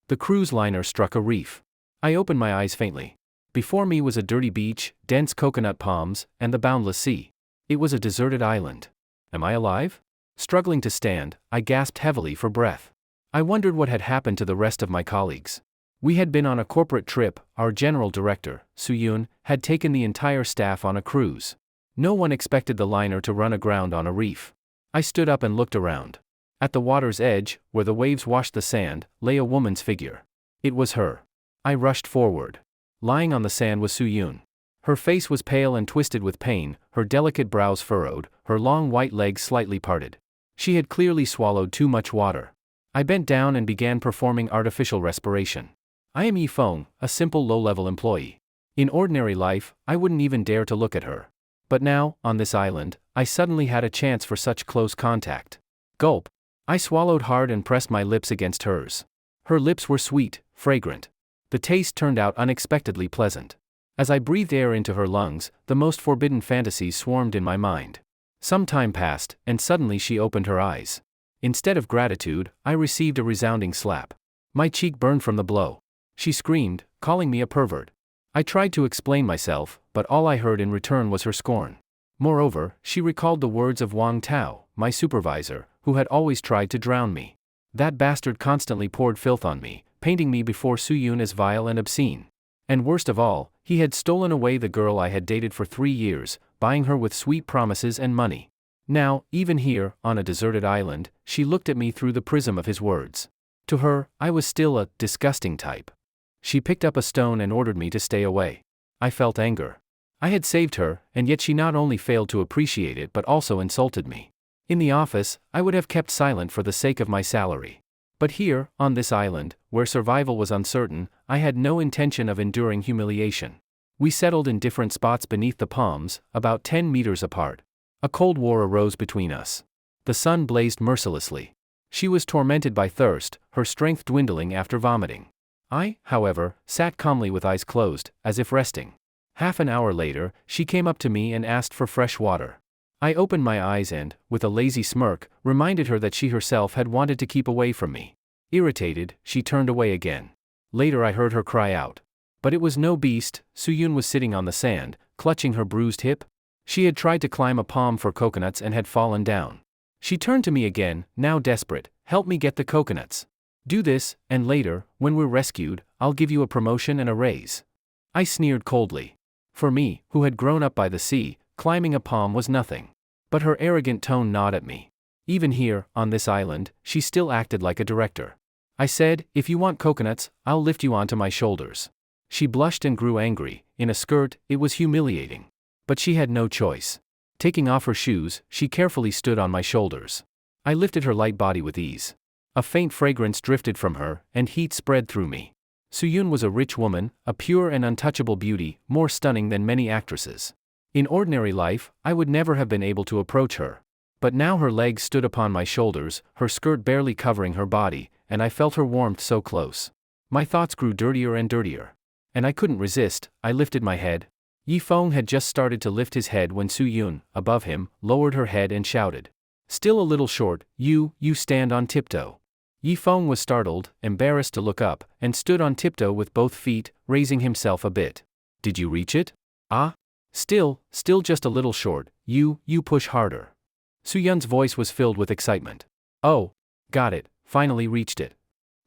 The cruise liner struck a reef. I opened my eyes faintly. Before me was a dirty beach, dense coconut palms, and the boundless sea. It was a deserted island. Am I alive? Struggling to stand, I gasped heavily for breath. I wondered what had happened to the rest of my colleagues. We had been on a corporate trip. Our general director, Soo-yoon, had taken the entire staff on a cruise. No one expected the liner to run aground on a reef. I stood up and looked around. At the water's edge, where the waves washed the sand, lay a woman's figure. It was her. I rushed forward. Lying on the sand was Soo-yoon. Her face was pale and twisted with pain, her delicate brows furrowed, her long white legs slightly parted. She had clearly swallowed too much water. I bent down and began performing artificial respiration. I am Eong, a simple low-level employee. In ordinary life, I wouldn't even dare to look at her. But now, on this island, I suddenly had a chance for such close contact. Gulp. I swallowed hard and pressed my lips against hers. Her lips were sweet, fragrant. The taste turned out unexpectedly pleasant. As I breathed air into her lungs, the most forbidden fantasies swarmed in my mind. Some time passed, and suddenly she opened her eyes. Instead of gratitude, I received a resounding slap. My cheek burned from the blow. She screamed, calling me a pervert. I tried to explain myself, but all I heard in return was her scorn. Moreover, she recalled the words of Wang Tao, my supervisor, who had always tried to drown me. That bastard constantly poured filth on me, painting me before Soo-yoon as vile and obscene. And worst of all, he had stolen away the girl I had dated for 3 years, buying her with sweet promises and money. Now, even here, on a deserted island, she looked at me through the prism of his words. To her, I was still a disgusting type. She picked up a stone and ordered me to stay away. I felt anger. I had saved her, and yet she not only failed to appreciate it but also insulted me. In the office, I would have kept silent for the sake of my salary. But here, on this island, where survival was uncertain, I had no intention of enduring humiliation. We settled in different spots beneath the palms, about 10 meters apart. A cold war arose between us. The sun blazed mercilessly. She was tormented by thirst, her strength dwindling after vomiting. I, however, sat calmly with eyes closed, as if resting. Half an hour later, she came up to me and asked for fresh water. I opened my eyes and, with a lazy smirk, reminded her that she herself had wanted to keep away from me. Irritated, she turned away again. Later I heard her cry out. But it was no beast. Soo-yoon was sitting on the sand, clutching her bruised hip. She had tried to climb a palm for coconuts and had fallen down. She turned to me again, now desperate. Help me get the coconuts. Do this, and later, when we're rescued, I'll give you a promotion and a raise. I sneered coldly. For me, who had grown up by the sea, climbing a palm was nothing. But her arrogant tone gnawed at me. Even here, on this island, she still acted like a director. I said, if you want coconuts, I'll lift you onto my shoulders. She blushed and grew angry. In a skirt, it was humiliating. But she had no choice. Taking off her shoes, she carefully stood on my shoulders. I lifted her light body with ease. A faint fragrance drifted from her, and heat spread through me. Soo-yoon was a rich woman, a pure and untouchable beauty, more stunning than many actresses. In ordinary life, I would never have been able to approach her. But now her legs stood upon my shoulders, her skirt barely covering her body, and I felt her warmth so close. My thoughts grew dirtier and dirtier. And I couldn't resist. I lifted my head. Eong had just started to lift his head when Soo-yoon, above him, lowered her head and shouted. Still a little short, you stand on tiptoe. Eong was startled, embarrassed to look up, and stood on tiptoe with both feet, raising himself a bit. Did you reach it? Ah? Still just a little short, you push harder. Soo-yoon's voice was filled with excitement. Oh, got it, finally reached it.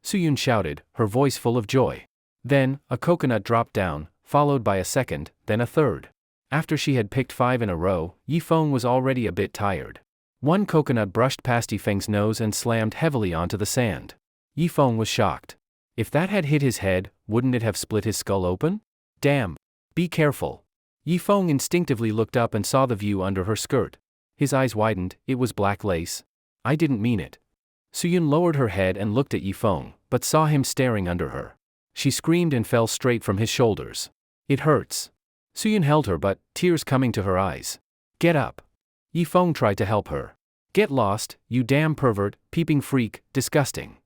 Soo-yoon shouted, her voice full of joy. Then, a coconut dropped down, followed by a second, then a third. After she had picked 5 in a row, Eong was already a bit tired. One coconut brushed past Eong's nose and slammed heavily onto the sand. Eong was shocked. If that had hit his head, wouldn't it have split his skull open? Damn. Be careful. Eong instinctively looked up and saw the view under her skirt. His eyes widened. It was black lace. I didn't mean it. Soo-yoon lowered her head and looked at Eong, but saw him staring under her. She screamed and fell straight from his shoulders. It hurts. Soo-yoon held her but, tears coming to her eyes. Get up. Eong tried to help her. Get lost, you damn pervert, peeping freak, disgusting.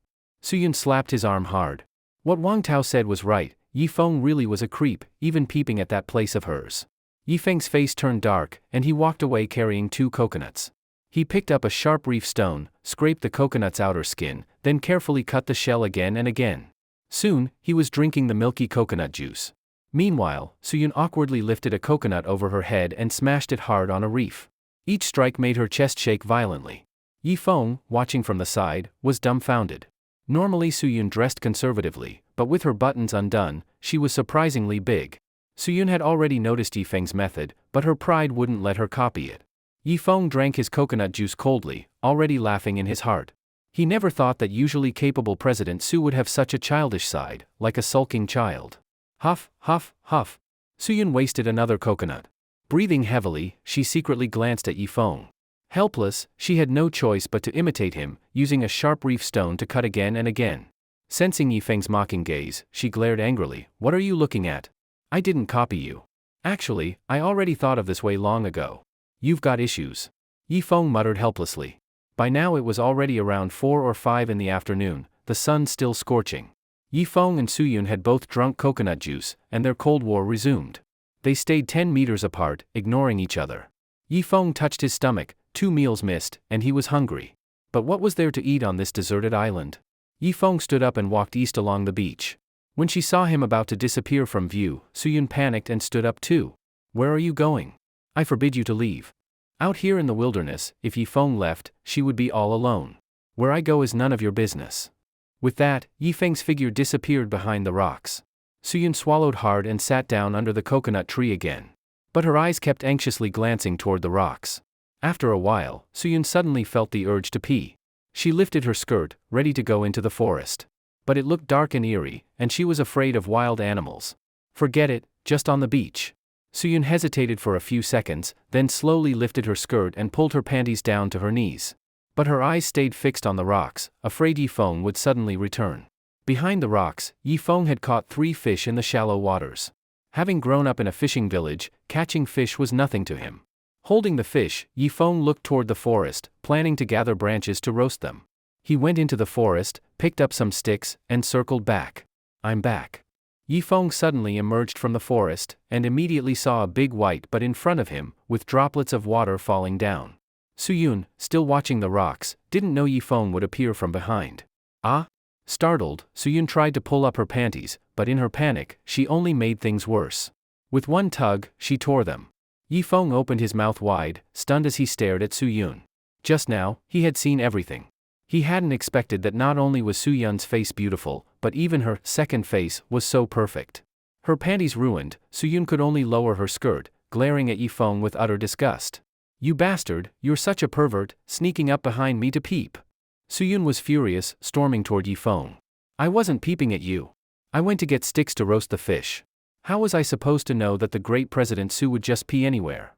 Soo-yoon slapped his arm hard. What Wang Tao said was right. Eong really was a creep, even peeping at that place of hers. Eong's face turned dark, and he walked away carrying 2 coconuts. He picked up a sharp reef stone, scraped the coconut's outer skin, then carefully cut the shell again and again. Soon, he was drinking the milky coconut juice. Meanwhile, Suyun awkwardly lifted a coconut over her head and smashed it hard on a reef. Each strike made her chest shake violently. Yifeng, watching from the side, was dumbfounded. Normally Suyun dressed conservatively, but with her buttons undone, she was surprisingly big. Suyun had already noticed Yifeng's method, but her pride wouldn't let her copy it. Yifeng drank his coconut juice coldly, already laughing in his heart. He never thought that usually capable President Su would have such a childish side, like a sulking child. Huff, huff, huff. Suyun wasted another coconut. Breathing heavily, she secretly glanced at Yifeng. Helpless, she had no choice but to imitate him, using a sharp reef stone to cut again and again. Sensing Yifeng's mocking gaze, she glared angrily. What are you looking at? I didn't copy you. Actually, I already thought of this way long ago. You've got issues. Yifeng muttered helplessly. By now it was already around 4 or 5 in the afternoon, the sun still scorching. Yifeng and Suyun had both drunk coconut juice, and their Cold War resumed. They stayed 10 meters apart, ignoring each other. Yifeng touched his stomach, 2 meals missed, and he was hungry. But what was there to eat on this deserted island? Yifeng stood up and walked east along the beach. When she saw him about to disappear from view, Suyun panicked and stood up too. Where are you going? I forbid you to leave. Out here in the wilderness, if Yifeng left, she would be all alone. Where I go is none of your business. With that, Yifeng's figure disappeared behind the rocks. Suyun swallowed hard and sat down under the coconut tree again. But her eyes kept anxiously glancing toward the rocks. After a while, Suyun suddenly felt the urge to pee. She lifted her skirt, ready to go into the forest. But it looked dark and eerie, and she was afraid of wild animals. Forget it, just on the beach. Suyun hesitated for a few seconds, then slowly lifted her skirt and pulled her panties down to her knees. But her eyes stayed fixed on the rocks, afraid Yifeng would suddenly return. Behind the rocks, Yifeng had caught 3 fish in the shallow waters. Having grown up in a fishing village, catching fish was nothing to him. Holding the fish, Yifeng looked toward the forest, planning to gather branches to roast them. He went into the forest, picked up some sticks, and circled back. I'm back. Yifeng suddenly emerged from the forest, and immediately saw a big white butt in front of him, with droplets of water falling down. Suyun, still watching the rocks, didn't know Yifeng would appear from behind. Ah? Startled, Suyun tried to pull up her panties, but in her panic, she only made things worse. With one tug, she tore them. Yifeng opened his mouth wide, stunned as he stared at Suyun. Just now, he had seen everything. He hadn't expected that not only was Suyun's face beautiful, but even her second face was so perfect. Her panties ruined, Suyun could only lower her skirt, glaring at Yifeng with utter disgust. You bastard, you're such a pervert, sneaking up behind me to peep. Suyun was furious, storming toward Yifeng. I wasn't peeping at you. I went to get sticks to roast the fish. How was I supposed to know that the great President Su would just pee anywhere?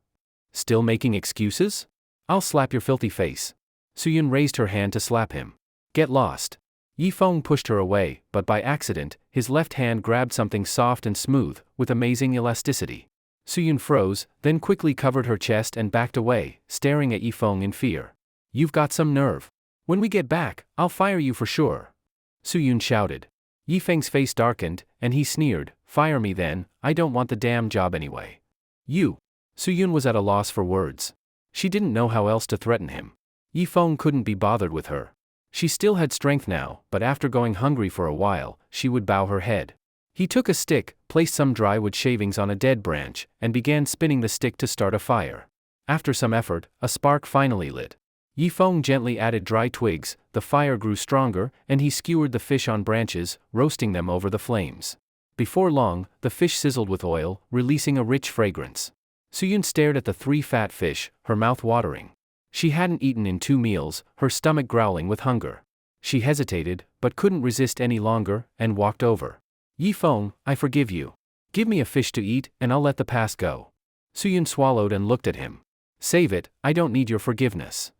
Still making excuses? I'll slap your filthy face. Suyun raised her hand to slap him. Get lost. Yifeng pushed her away, but by accident, his left hand grabbed something soft and smooth, with amazing elasticity. Suyun froze, then quickly covered her chest and backed away, staring at Yifeng in fear. You've got some nerve. When we get back, I'll fire you for sure. Suyun shouted. Yifeng's face darkened, and he sneered, Fire me then, I don't want the damn job anyway. You. Suyun was at a loss for words. She didn't know how else to threaten him. Yifeng couldn't be bothered with her. She still had strength now, but after going hungry for a while, she would bow her head. He took a stick, placed some dry wood shavings on a dead branch, and began spinning the stick to start a fire. After some effort, a spark finally lit. Yifeng gently added dry twigs, the fire grew stronger, and he skewered the fish on branches, roasting them over the flames. Before long, the fish sizzled with oil, releasing a rich fragrance. Suyun stared at the 3 fat fish, her mouth watering. She hadn't eaten in 2 meals, her stomach growling with hunger. She hesitated, but couldn't resist any longer, and walked over. Yifeng, I forgive you. Give me a fish to eat, and I'll let the past go. Suyun swallowed and looked at him. Save it, I don't need your forgiveness.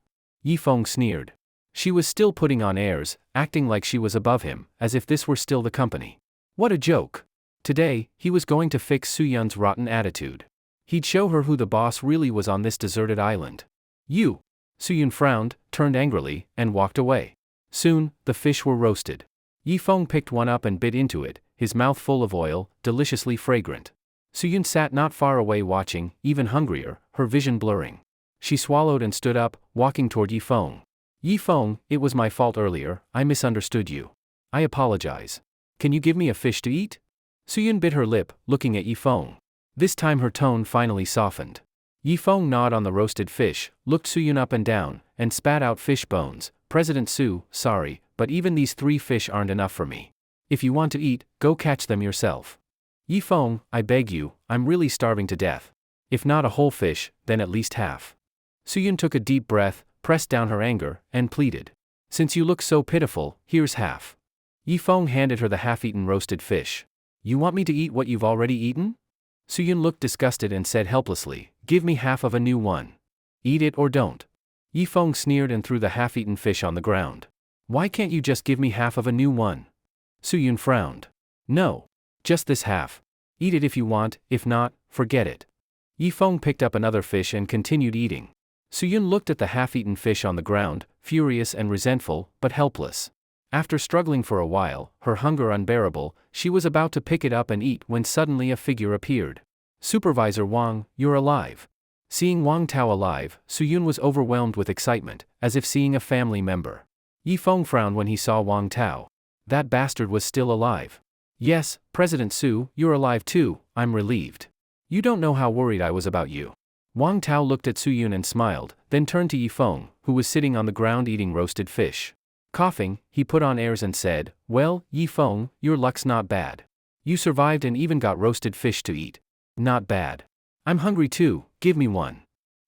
Yifeng sneered. She was still putting on airs, acting like she was above him, as if this were still the company. What a joke. Today, he was going to fix Suyun's rotten attitude. He'd show her who the boss really was on this deserted island. You. Suyun frowned, turned angrily, and walked away. Soon, the fish were roasted. Yifeng picked one up and bit into it, his mouth full of oil, deliciously fragrant. Suyun sat not far away watching, even hungrier, her vision blurring. She swallowed and stood up, walking toward Yifeng. Yifeng, it was my fault earlier, I misunderstood you. I apologize. Can you give me a fish to eat? Suyun bit her lip, looking at Yifeng. This time her tone finally softened. Yifeng gnawed on the roasted fish, looked Suyun up and down, and spat out fish bones. President Su, sorry, but even these 3 fish aren't enough for me. If you want to eat, go catch them yourself. Yifeng, I beg you, I'm really starving to death. If not a whole fish, then at least half. Suyun took a deep breath, pressed down her anger, and pleaded. Since you look so pitiful, here's half. Yifeng handed her the half-eaten roasted fish. You want me to eat what you've already eaten? Suyun looked disgusted and said helplessly, give me half of a new one. Eat it or don't. Yifeng sneered and threw the half-eaten fish on the ground. Why can't you just give me half of a new one? Suyun frowned. No. Just this half. Eat it if you want, if not, forget it. Yifeng picked up another fish and continued eating. Suyun looked at the half-eaten fish on the ground, furious and resentful, but helpless. After struggling for a while, her hunger unbearable, she was about to pick it up and eat when suddenly a figure appeared. Supervisor Wang, you're alive. Seeing Wang Tao alive, Suyun was overwhelmed with excitement, as if seeing a family member. Yifeng frowned when he saw Wang Tao. That bastard was still alive. Yes, President Su, you're alive too, I'm relieved. You don't know how worried I was about you. Wang Tao looked at Suyun and smiled, then turned to Yifeng, who was sitting on the ground eating roasted fish. Coughing, he put on airs and said, well, Yifeng, your luck's not bad. You survived and even got roasted fish to eat. Not bad. I'm hungry too, give me one.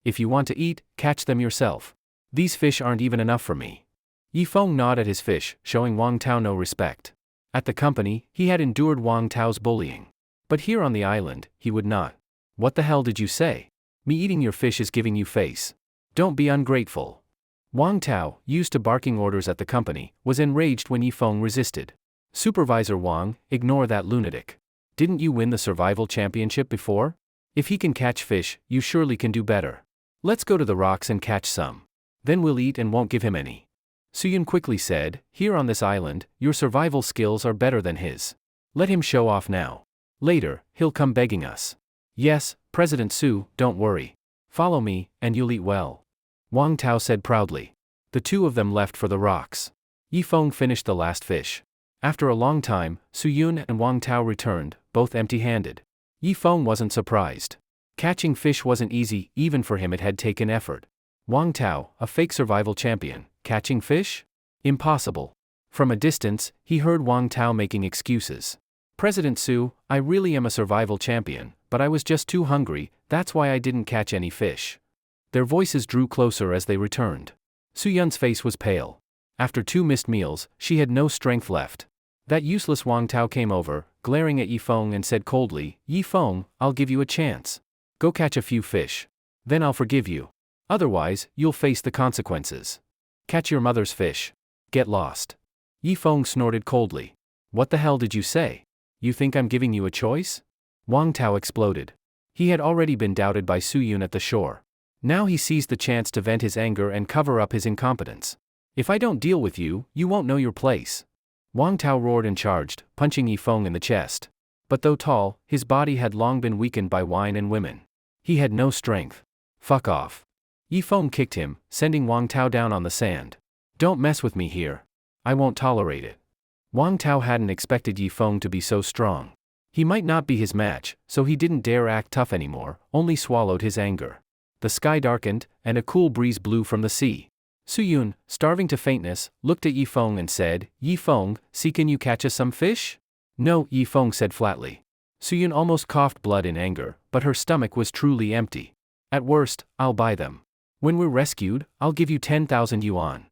If you want to eat, catch them yourself. These fish aren't even enough for me. Yifeng gnawed at his fish, showing Wang Tao no respect. At the company, he had endured Wang Tao's bullying. But here on the island, he would not. What the hell did you say? Me eating your fish is giving you face. Don't be ungrateful. Wang Tao, used to barking orders at the company, was enraged when Yifeng resisted. Supervisor Wang, ignore that lunatic. Didn't you win the survival championship before? If he can catch fish, you surely can do better. Let's go to the rocks and catch some. Then we'll eat and won't give him any. Suyun quickly said, here on this island, your survival skills are better than his. Let him show off now. Later, he'll come begging us. Yes, President Su, don't worry. Follow me, and you'll eat well. Wang Tao said proudly. The two of them left for the rocks. Yifeng finished the last fish. After a long time, Suyun and Wang Tao returned, both empty-handed. Yifeng wasn't surprised. Catching fish wasn't easy, even for him it had taken effort. Wang Tao, a fake survival champion, catching fish? Impossible. From a distance, he heard Wang Tao making excuses. President Su, I really am a survival champion, but I was just too hungry, that's why I didn't catch any fish. Their voices drew closer as they returned. Suyun's face was pale. After 2 missed meals, she had no strength left. That useless Wang Tao came over, glaring at Yifeng and said coldly, Yifeng, I'll give you a chance. Go catch a few fish. Then I'll forgive you. Otherwise, you'll face the consequences. Catch your mother's fish. Get lost. Yifeng snorted coldly. What the hell did you say? You think I'm giving you a choice? Wang Tao exploded. He had already been doubted by Suyun at the shore. Now he seized the chance to vent his anger and cover up his incompetence. If I don't deal with you, you won't know your place. Wang Tao roared and charged, punching Yifeng in the chest. But though tall, his body had long been weakened by wine and women. He had no strength. Fuck off. Yifeng kicked him, sending Wang Tao down on the sand. Don't mess with me here. I won't tolerate it. Wang Tao hadn't expected Yifeng to be so strong. He might not be his match, so he didn't dare act tough anymore, only swallowed his anger. The sky darkened, and a cool breeze blew from the sea. Suyun, starving to faintness, looked at Yifeng and said, Yifeng, see can you catch us some fish? No, Yifeng said flatly. Suyun almost coughed blood in anger, but her stomach was truly empty. At worst, I'll buy them. When we're rescued, I'll give you 10,000 yuan.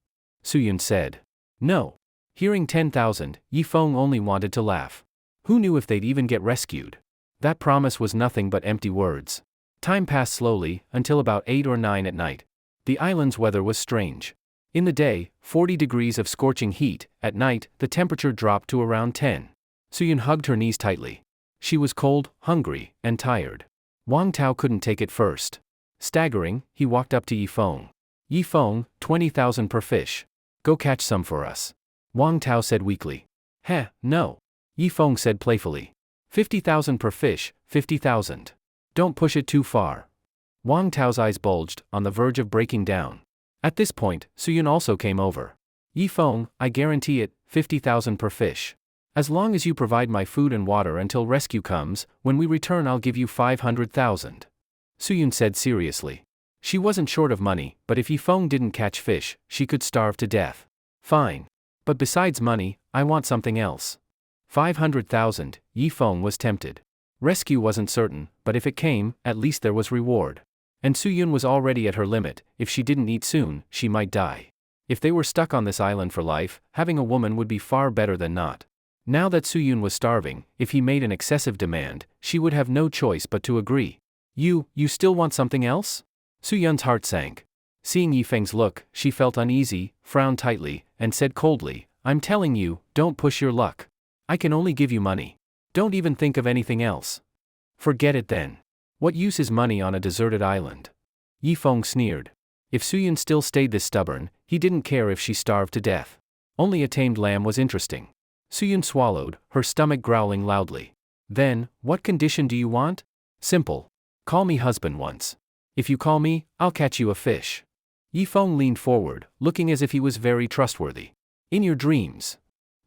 Suyun said. No. Hearing 10,000, Yifeng only wanted to laugh. Who knew if they'd even get rescued? That promise was nothing but empty words. Time passed slowly, until about 8 or 9 at night. The island's weather was strange. In the day, 40 degrees of scorching heat, at night, the temperature dropped to around 10. Suyun hugged her knees tightly. She was cold, hungry, and tired. Wang Tao couldn't take it first. Staggering, he walked up to Yifeng. Yifeng, 20,000 per fish. Go catch some for us. Wang Tao said weakly. Heh, no. Yifeng said playfully. 50,000 per fish, 50,000. Don't push it too far. Wang Tao's eyes bulged, on the verge of breaking down. At this point, Suyun also came over. Yifeng, I guarantee it, 50,000 per fish. As long as you provide my food and water until rescue comes, when we return I'll give you 500,000. Soo-yoon said seriously. She wasn't short of money, but if Eong didn't catch fish, she could starve to death. Fine. But besides money, I want something else. 500,000, Eong was tempted. Rescue wasn't certain, but if it came, at least there was reward. And Soo-yoon was already at her limit. If she didn't eat soon, she might die. If they were stuck on this island for life, having a woman would be far better than not. Now that Soo-yoon was starving, if he made an excessive demand, she would have no choice but to agree. You still want something else? Soo-yoon's heart sank. Seeing Yifeng's look, she felt uneasy, frowned tightly, and said coldly, I'm telling you, don't push your luck. I can only give you money. Don't even think of anything else. Forget it then. What use is money on a deserted island? Eong sneered. If Soo-yoon still stayed this stubborn, he didn't care if she starved to death. Only a tamed lamb was interesting. Soo-yoon swallowed, her stomach growling loudly. Then, what condition do you want? Simple. Call me husband once. If you call me, I'll catch you a fish. Eong leaned forward, looking as if he was very trustworthy. In your dreams.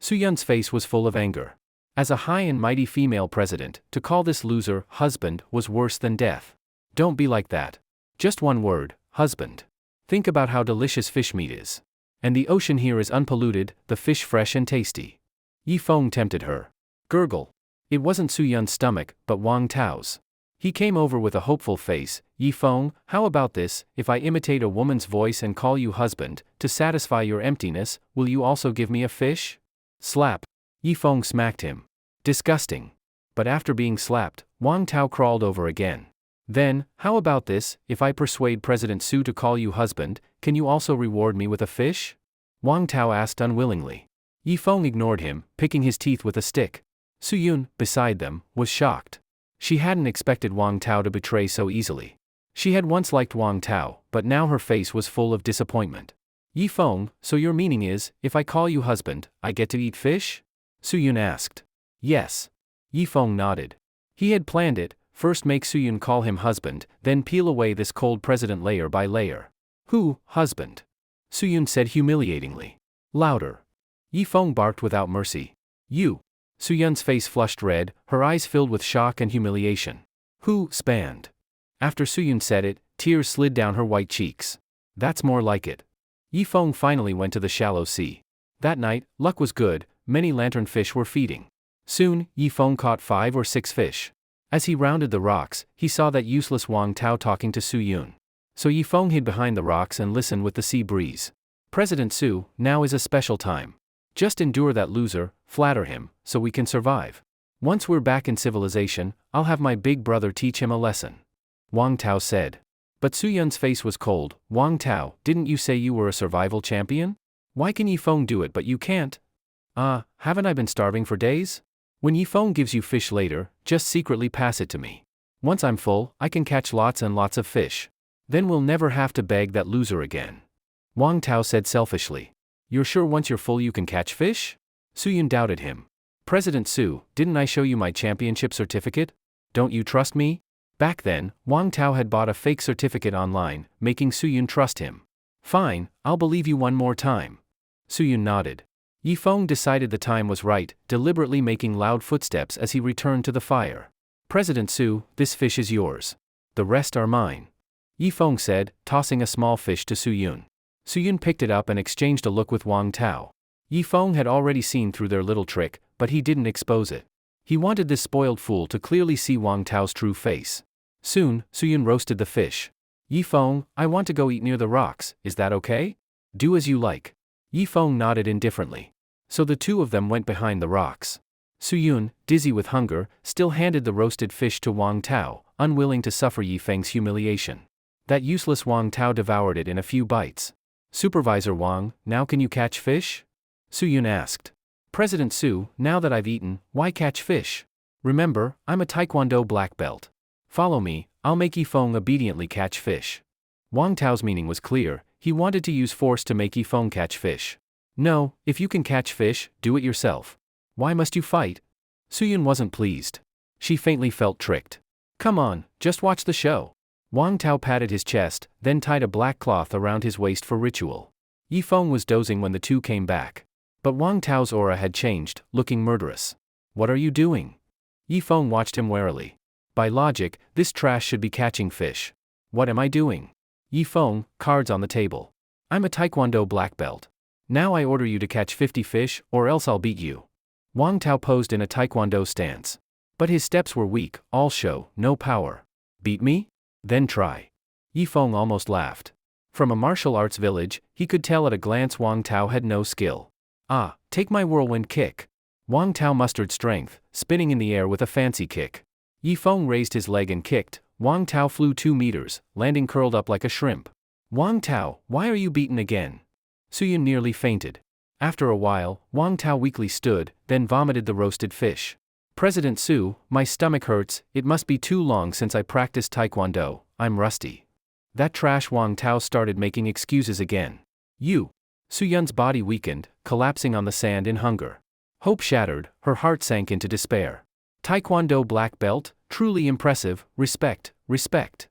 Soo-yoon's face was full of anger. As a high and mighty female president, to call this loser husband was worse than death. Don't be like that. Just one word, husband. Think about how delicious fish meat is. And the ocean here is unpolluted, the fish fresh and tasty. Eong tempted her. Gurgle. It wasn't Soo-yoon's stomach, but Wang Tao's. He came over with a hopeful face. Eong, how about this, if I imitate a woman's voice and call you husband, to satisfy your emptiness, will you also give me a fish? Slap. Eong smacked him. Disgusting. But after being slapped, Wang Tao crawled over again. Then, how about this, if I persuade President Soo to call you husband, can you also reward me with a fish? Wang Tao asked unwillingly. Eong ignored him, picking his teeth with a stick. Soo-yoon, beside them, was shocked. She hadn't expected Wang Tao to betray so easily. She had once liked Wang Tao, but now her face was full of disappointment. Eong, so your meaning is, if I call you husband, I get to eat fish? Soo-yoon asked. Yes. Eong nodded. He had planned it, first make Soo-yoon call him husband, then peel away this cold president layer by layer. Who, husband? Soo-yoon said humiliatingly. Louder. Eong barked without mercy. You. Soo-yoon's face flushed red, her eyes filled with shock and humiliation. Who, spanned. After Soo-yoon said it, tears slid down her white cheeks. That's more like it. Eong finally went to the shallow sea. That night, luck was good, many lanternfish were feeding. Soon, Eong caught 5 or 6 fish. As he rounded the rocks, he saw that useless Wang Tao talking to Soo-yoon. So Eong hid behind the rocks and listened with the sea breeze. President Soo, now is a special time. Just endure that loser, flatter him, so we can survive. Once we're back in civilization, I'll have my big brother teach him a lesson. Wang Tao said. But Soo-yoon's face was cold. Wang Tao, didn't you say you were a survival champion? Why can Eong do it but you can't? Haven't I been starving for days? When Eong gives you fish later, just secretly pass it to me. Once I'm full, I can catch lots and lots of fish. Then we'll never have to beg that loser again. Wang Tao said selfishly. You're sure once you're full you can catch fish? Soo-yoon doubted him. President Soo, didn't I show you my championship certificate? Don't you trust me? Back then, Wang Tao had bought a fake certificate online, making Soo-yoon trust him. Fine, I'll believe you one more time. Soo-yoon nodded. Eong decided the time was right, deliberately making loud footsteps as he returned to the fire. President Soo, this fish is yours. The rest are mine. Eong said, tossing a small fish to Soo-yoon. Soo-yoon picked it up and exchanged a look with Wang Tao. Eong had already seen through their little trick, but he didn't expose it. He wanted this spoiled fool to clearly see Wang Tao's true face. Soon, Soo-yoon roasted the fish. Eong, I want to go eat near the rocks, is that okay? Do as you like. Eong nodded indifferently. So the two of them went behind the rocks. Soo-yoon, dizzy with hunger, still handed the roasted fish to Wang Tao, unwilling to suffer Yifeng's humiliation. That useless Wang Tao devoured it in a few bites. Supervisor Wang, now can you catch fish? Soo-yoon asked. President Soo, now that I've eaten, why catch fish? Remember, I'm a Taekwondo black belt. Follow me, I'll make Eong obediently catch fish. Wang Tao's meaning was clear, he wanted to use force to make Eong catch fish. No, if you can catch fish, do it yourself. Why must you fight? Soo-yoon wasn't pleased. She faintly felt tricked. Come on, just watch the show. Wang Tao patted his chest, then tied a black cloth around his waist for ritual. Eong was dozing when the two came back. But Wang Tao's aura had changed, looking murderous. What are you doing? Yifeng watched him warily. By logic, this trash should be catching fish. What am I doing? Yifeng, cards on the table. I'm a Taekwondo black belt. Now I order you to catch 50 fish, or else I'll beat you. Wang Tao posed in a Taekwondo stance. But his steps were weak, all show, no power. Beat me? Then try. Yifeng almost laughed. From a martial arts village, he could tell at a glance Wang Tao had no skill. Ah, take my whirlwind kick. Wang Tao mustered strength, spinning in the air with a fancy kick. Yifeng raised his leg and kicked. Wang Tao flew 2 meters, landing curled up like a shrimp. Wang Tao, why are you beaten again? Suyun nearly fainted. After a while, Wang Tao weakly stood, then vomited the roasted fish. President Su, my stomach hurts, it must be too long since I practiced Taekwondo, I'm rusty. That trash. Wang Tao started making excuses again. You. Suyun's body weakened, collapsing on the sand in hunger. Hope shattered, her heart sank into despair. Taekwondo black belt, truly impressive, respect, respect.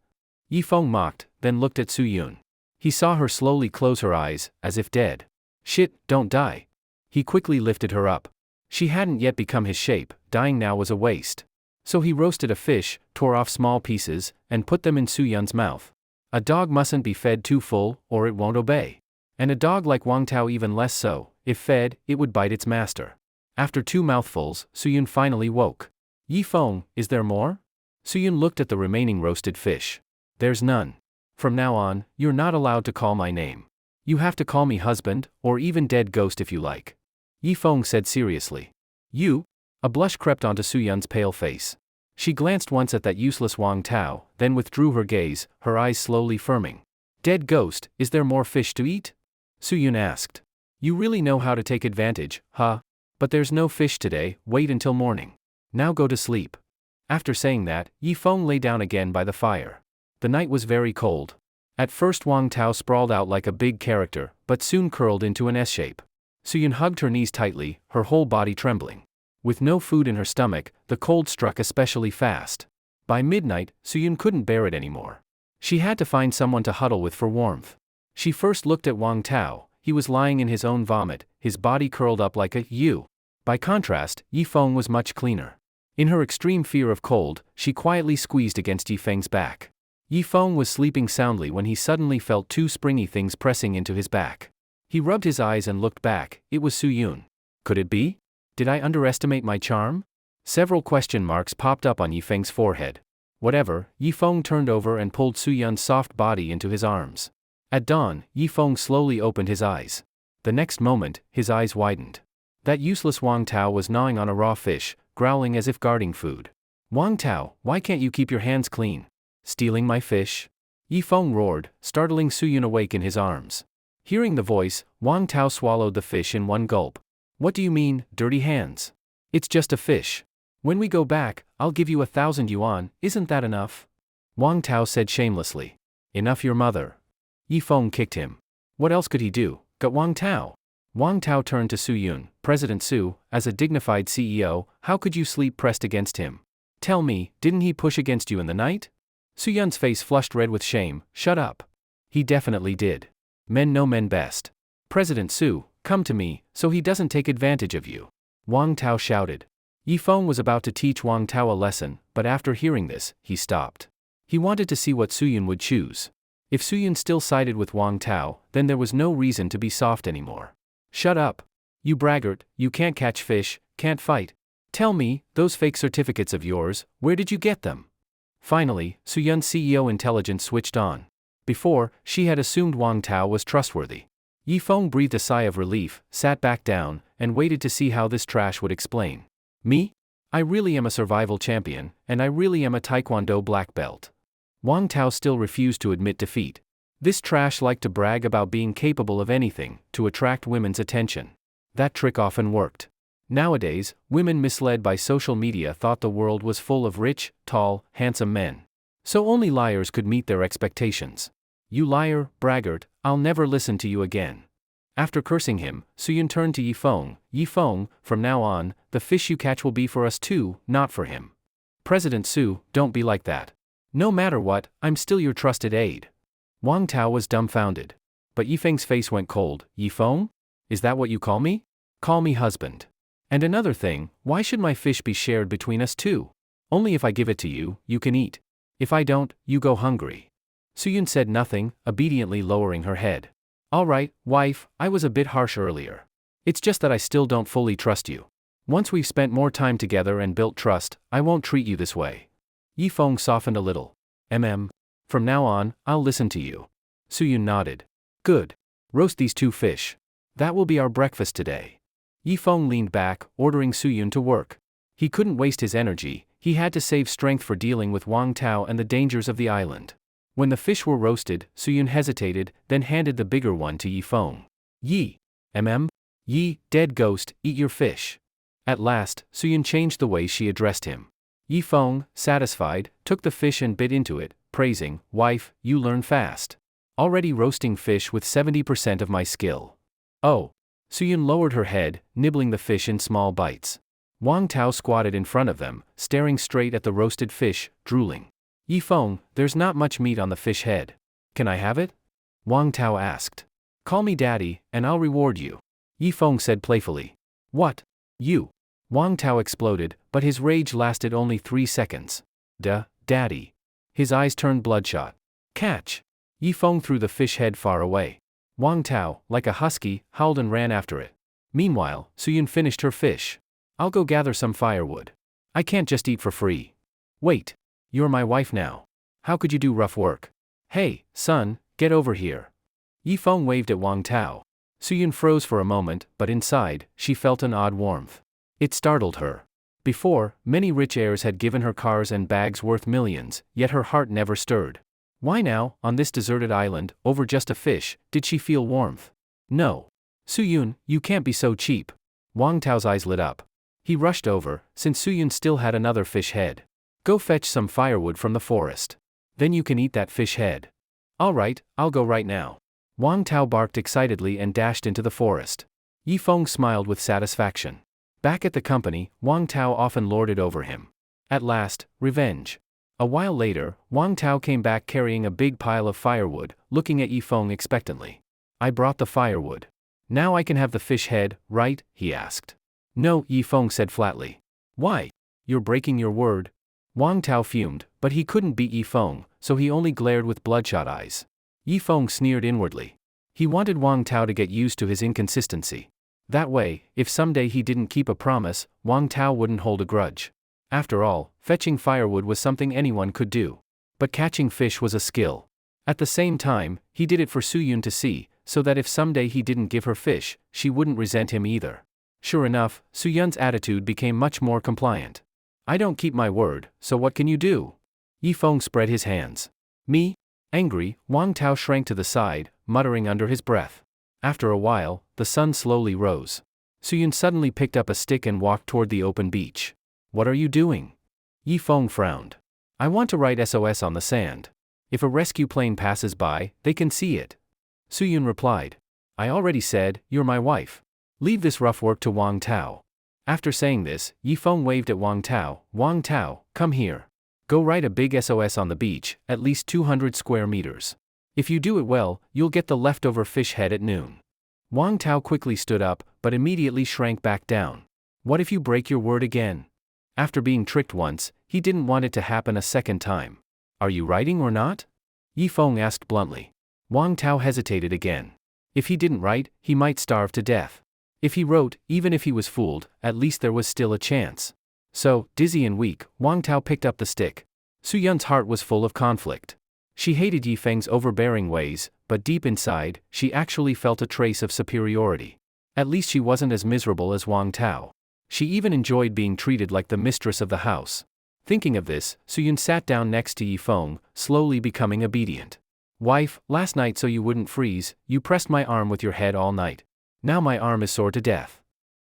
Yifeng mocked, then looked at Suyun. He saw her slowly close her eyes, as if dead. Shit, don't die. He quickly lifted her up. She hadn't yet become his shape, dying now was a waste. So he roasted a fish, tore off small pieces, and put them in Suyun's mouth. A dog mustn't be fed too full, or it won't obey. And a dog like Wang Tao even less so, if fed, it would bite its master. After 2 mouthfuls, Suyun finally woke. Yifeng, is there more? Suyun looked at the remaining roasted fish. There's none. From now on, you're not allowed to call my name. You have to call me husband, or even dead ghost if you like. Yifeng said seriously. You? A blush crept onto Suyun's pale face. She glanced once at that useless Wang Tao, then withdrew her gaze, her eyes slowly firming. Dead ghost, is there more fish to eat? Suyun asked. You really know how to take advantage, huh? But there's no fish today, wait until morning. Now go to sleep. After saying that, Yifeng lay down again by the fire. The night was very cold. At first Wang Tao sprawled out like a big character, but soon curled into an S-shape. Suyun hugged her knees tightly, her whole body trembling. With no food in her stomach, the cold struck especially fast. By midnight, Suyun couldn't bear it anymore. She had to find someone to huddle with for warmth. She first looked at Wang Tao. He was lying in his own vomit, his body curled up like a U. By contrast, Yifeng was much cleaner. In her extreme fear of cold, she quietly squeezed against Yifeng's back. Yifeng was sleeping soundly when he suddenly felt 2 springy things pressing into his back. He rubbed his eyes and looked back. It was Suyun. Could it be? Did I underestimate my charm? Several question marks popped up on Yifeng's forehead. Whatever, Yifeng turned over and pulled Suyun's soft body into his arms. At dawn, Yifeng slowly opened his eyes. The next moment, his eyes widened. That useless Wang Tao was gnawing on a raw fish, growling as if guarding food. Wang Tao, why can't you keep your hands clean? Stealing my fish? Yifeng roared, startling Suyun awake in his arms. Hearing the voice, Wang Tao swallowed the fish in one gulp. What do you mean, dirty hands? It's just a fish. When we go back, I'll give you 1,000 yuan, isn't that enough? Wang Tao said shamelessly. Enough your mother. Yifeng kicked him. What else could he do? Got Wang Tao. Wang Tao turned to Suyun. President Su, as a dignified CEO, how could you sleep pressed against him? Tell me, didn't he push against you in the night? Suyun's face flushed red with shame. Shut up. He definitely did. Men know men best. President Su, come to me, so he doesn't take advantage of you. Wang Tao shouted. Yifeng was about to teach Wang Tao a lesson, but after hearing this, he stopped. He wanted to see what Suyun would choose. If Suyun still sided with Wang Tao, then there was no reason to be soft anymore. Shut up. You braggart, you can't catch fish, can't fight. Tell me, those fake certificates of yours, where did you get them? Finally, Suyun's CEO intelligence switched on. Before, she had assumed Wang Tao was trustworthy. Yifeng breathed a sigh of relief, sat back down, and waited to see how this trash would explain. Me? I really am a survival champion, and I really am a Taekwondo black belt. Wang Tao still refused to admit defeat. This trash liked to brag about being capable of anything, to attract women's attention. That trick often worked. Nowadays, women misled by social media thought the world was full of rich, tall, handsome men. So only liars could meet their expectations. You liar, braggart, I'll never listen to you again. After cursing him, Suyun turned to Yifeng. Yifeng, from now on, the fish you catch will be for us too, not for him. President Su, don't be like that. No matter what, I'm still your trusted aide. Wang Tao was dumbfounded. But Yifeng's face went cold. Yifeng? Is that what you call me? Call me husband. And another thing, why should my fish be shared between us two? Only if I give it to you, you can eat. If I don't, you go hungry. Suyun said nothing, obediently lowering her head. All right, wife, I was a bit harsh earlier. It's just that I still don't fully trust you. Once we've spent more time together and built trust, I won't treat you this way. Yifeng softened a little. From now on, I'll listen to you. Suyun nodded. Good. Roast these two fish. That will be our breakfast today. Yifeng leaned back, ordering Suyun to work. He couldn't waste his energy, he had to save strength for dealing with Wang Tao and the dangers of the island. When the fish were roasted, Suyun hesitated, then handed the bigger one to Yifeng. Yi. Yi, dead ghost, eat your fish. At last, Suyun changed the way she addressed him. Yifeng, satisfied, took the fish and bit into it, praising, wife, you learn fast. Already roasting fish with 70% of my skill. Oh. Suyun lowered her head, nibbling the fish in small bites. Wang Tao squatted in front of them, staring straight at the roasted fish, drooling. Yifeng, there's not much meat on the fish head. Can I have it? Wang Tao asked. Call me daddy, and I'll reward you. Yifeng said playfully. What? You? Wang Tao exploded, but his rage lasted only 3 seconds. Daddy. His eyes turned bloodshot. Catch. Yifeng threw the fish head far away. Wang Tao, like a husky, howled and ran after it. Meanwhile, Suyun finished her fish. I'll go gather some firewood. I can't just eat for free. Wait. You're my wife now. How could you do rough work? Hey, son, get over here. Yifeng waved at Wang Tao. Suyun froze for a moment, but inside, she felt an odd warmth. It startled her. Before, many rich heirs had given her cars and bags worth millions, yet her heart never stirred. Why now, on this deserted island, over just a fish, did she feel warmth? No. Suyun, you can't be so cheap. Wang Tao's eyes lit up. He rushed over, since Suyun still had another fish head. Go fetch some firewood from the forest. Then you can eat that fish head. All right, I'll go right now. Wang Tao barked excitedly and dashed into the forest. Yifeng smiled with satisfaction. Back at the company, Wang Tao often lorded over him. At last, revenge. A while later, Wang Tao came back carrying a big pile of firewood, looking at Yifeng expectantly. I brought the firewood. Now I can have the fish head, right? He asked. No, Yifeng said flatly. Why? You're breaking your word. Wang Tao fumed, but he couldn't beat Yifeng, so he only glared with bloodshot eyes. Yifeng sneered inwardly. He wanted Wang Tao to get used to his inconsistency. That way, if someday he didn't keep a promise, Wang Tao wouldn't hold a grudge. After all, fetching firewood was something anyone could do. But catching fish was a skill. At the same time, he did it for Suyun to see, so that if someday he didn't give her fish, she wouldn't resent him either. Sure enough, Suyun's attitude became much more compliant. I don't keep my word, so what can you do? Yifeng spread his hands. Me? Angry, Wang Tao shrank to the side, muttering under his breath. After a while, the sun slowly rose. Suyun suddenly picked up a stick and walked toward the open beach. What are you doing? Yifeng frowned. I want to write SOS on the sand. If a rescue plane passes by, they can see it. Suyun replied. I already said, you're my wife. Leave this rough work to Wang Tao. After saying this, Yifeng waved at Wang Tao. Wang Tao, come here. Go write a big SOS on the beach, at least 200 square meters. If you do it well, you'll get the leftover fish head at noon. Wang Tao quickly stood up, but immediately shrank back down. What if you break your word again? After being tricked once, he didn't want it to happen a second time. Are you writing or not? Yifeng asked bluntly. Wang Tao hesitated again. If he didn't write, he might starve to death. If he wrote, even if he was fooled, at least there was still a chance. So, dizzy and weak, Wang Tao picked up the stick. Suyun's heart was full of conflict. She hated Yifeng's overbearing ways, but deep inside, she actually felt a trace of superiority. At least she wasn't as miserable as Wang Tao. She even enjoyed being treated like the mistress of the house. Thinking of this, Suyun sat down next to Yifeng, slowly becoming obedient. Wife, last night so you wouldn't freeze, you pressed my arm with your head all night. Now my arm is sore to death.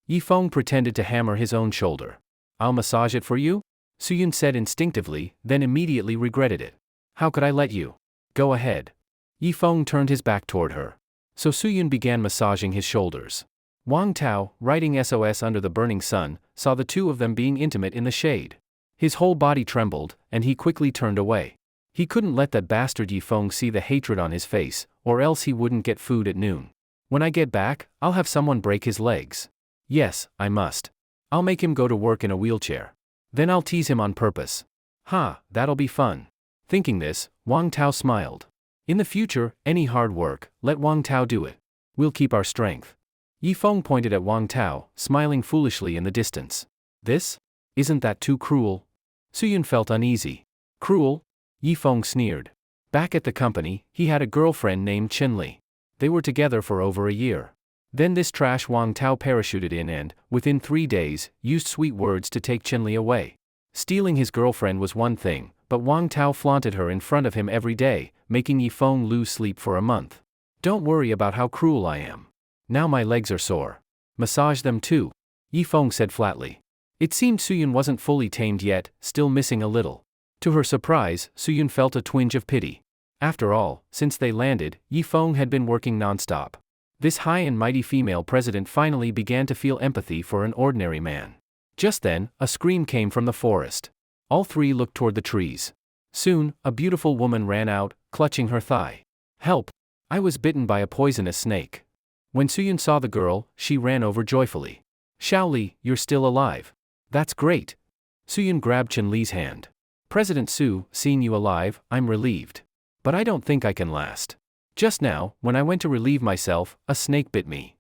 Yifeng pretended to hammer his own shoulder. I'll massage it for you? Suyun said instinctively, then immediately regretted it. How could I let you? Go ahead. Yifeng turned his back toward her. So Suyun began massaging his shoulders. Wang Tao, writing SOS under the burning sun, saw the two of them being intimate in the shade. His whole body trembled, and he quickly turned away. He couldn't let that bastard Yifeng see the hatred on his face, or else he wouldn't get food at noon. When I get back, I'll have someone break his legs. Yes, I must. I'll make him go to work in a wheelchair. Then I'll tease him on purpose. Ha, that'll be fun. Thinking this, Wang Tao smiled. In the future, any hard work, let Wang Tao do it. We'll keep our strength. Yifeng pointed at Wang Tao, smiling foolishly in the distance. This? Isn't that too cruel? Suyun felt uneasy. Cruel? Yifeng sneered. Back at the company, he had a girlfriend named Chenli. They were together for over a year. Then this trash Wang Tao parachuted in and, within 3 days, used sweet words to take Chenli away. Stealing his girlfriend was one thing, but Wang Tao flaunted her in front of him every day, making Yifeng lose sleep for a month. Don't worry about how cruel I am. Now my legs are sore. Massage them too, Yifeng said flatly. It seemed Suyun wasn't fully tamed yet, still missing a little. To her surprise, Suyun felt a twinge of pity. After all, since they landed, Yifeng had been working nonstop. This high and mighty female president finally began to feel empathy for an ordinary man. Just then, a scream came from the forest. All three looked toward the trees. Soon, a beautiful woman ran out, clutching her thigh. Help! I was bitten by a poisonous snake. When Suyun saw the girl, she ran over joyfully. Xiaoli, you're still alive. That's great. Suyun grabbed Chenli's hand. President Su, seeing you alive, I'm relieved. But I don't think I can last. Just now, when I went to relieve myself, a snake bit me.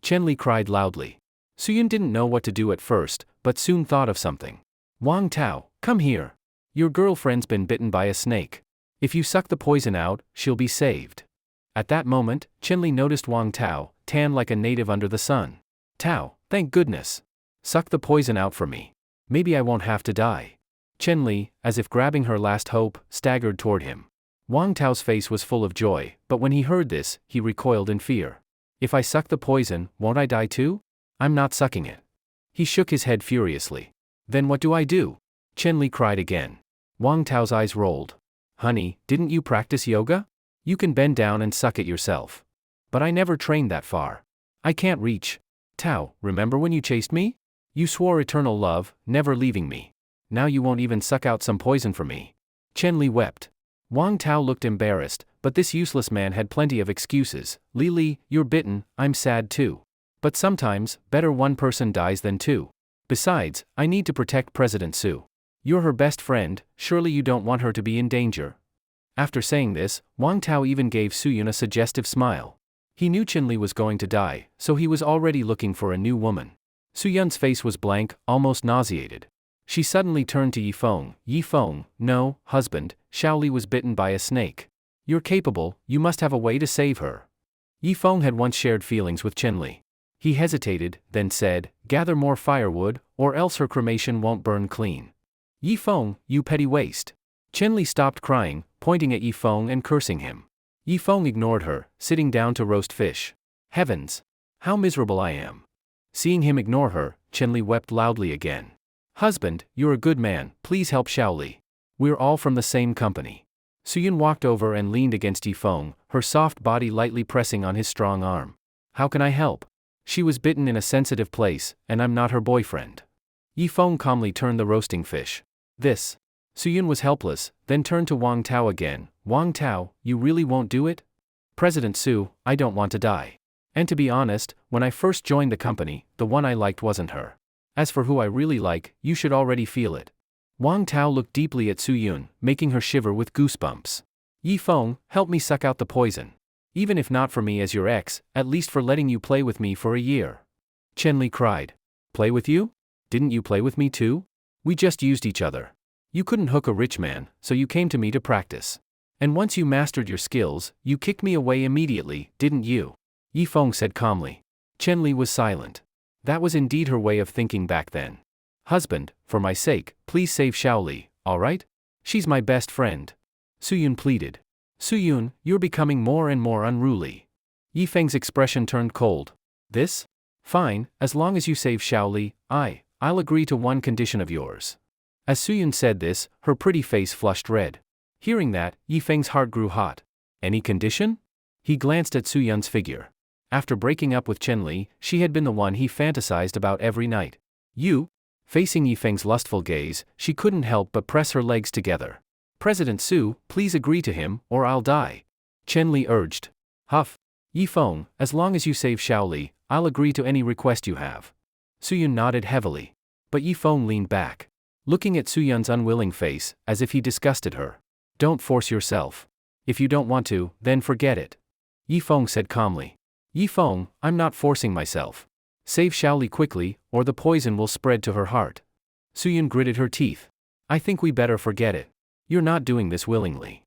Chenli cried loudly. Suyun didn't know what to do at first, but soon thought of something. Wang Tao, come here. Your girlfriend's been bitten by a snake. If you suck the poison out, she'll be saved. At that moment, Chenli noticed Wang Tao, tan like a native under the sun. Tao, thank goodness. Suck the poison out for me. Maybe I won't have to die. Chenli, as if grabbing her last hope, staggered toward him. Wang Tao's face was full of joy, but when he heard this, he recoiled in fear. If I suck the poison, won't I die too? I'm not sucking it. He shook his head furiously. Then what do I do? Chenli cried again. Wang Tao's eyes rolled. Honey, didn't you practice yoga? You can bend down and suck it yourself. But I never trained that far. I can't reach. Tao, remember when you chased me? You swore eternal love, never leaving me. Now you won't even suck out some poison for me. Chenli wept. Wang Tao looked embarrassed, but this useless man had plenty of excuses. Lili, you're bitten, I'm sad too. But sometimes, better one person dies than two. Besides, I need to protect President Su. You're her best friend, surely you don't want her to be in danger. After saying this, Wang Tao even gave Suyun a suggestive smile. He knew Chenli was going to die, so he was already looking for a new woman. Suyun's face was blank, almost nauseated. She suddenly turned to Yifeng. Yifeng, no, husband, Xiaoli was bitten by a snake. You're capable, you must have a way to save her. Yifeng had once shared feelings with Chenli. He hesitated, then said, gather more firewood, or else her cremation won't burn clean. Yifeng, you petty waste. Chenli stopped crying, pointing at Yifeng and cursing him. Yifeng ignored her, sitting down to roast fish. Heavens! How miserable I am. Seeing him ignore her, Chenli wept loudly again. Husband, you're a good man, please help Xiaoli. We're all from the same company. Suyun walked over and leaned against Yifeng, her soft body lightly pressing on his strong arm. How can I help? She was bitten in a sensitive place, and I'm not her boyfriend. Yifeng calmly turned the roasting fish. This. Suyun was helpless, then turned to Wang Tao again. Wang Tao, you really won't do it? President Su, I don't want to die. And to be honest, when I first joined the company, the one I liked wasn't her. As for who I really like, you should already feel it. Wang Tao looked deeply at Suyun, making her shiver with goosebumps. Yifeng, help me suck out the poison. Even if not for me as your ex, at least for letting you play with me for a year. Chenli cried. Play with you? Didn't you play with me too? We just used each other. You couldn't hook a rich man, so you came to me to practice. And once you mastered your skills, you kicked me away immediately, didn't you? Yifeng said calmly. Chenli was silent. That was indeed her way of thinking back then. Husband, for my sake, please save Xiaoli, alright? She's my best friend. Suyun pleaded. Suyun, you're becoming more and more unruly. Yifeng's expression turned cold. This? Fine, as long as you save Xiaoli, I'll agree to one condition of yours. As Suyun said this, her pretty face flushed red. Hearing that, Yifeng's heart grew hot. Any condition? He glanced at Suyun's figure. After breaking up with Chenli, she had been the one he fantasized about every night. You? Facing Yifeng's lustful gaze, she couldn't help but press her legs together. President Su, please agree to him, or I'll die. Chenli urged. Huff. Yifeng, as long as you save Xiaoli, I'll agree to any request you have. Suyun nodded heavily. But Yifeng leaned back, looking at Suyun's unwilling face, as if he disgusted her. Don't force yourself. If you don't want to, then forget it. Yifeng said calmly. Yifeng, I'm not forcing myself. Save Xiaoli quickly, or the poison will spread to her heart. Suyun gritted her teeth. I think we better forget it. You're not doing this willingly.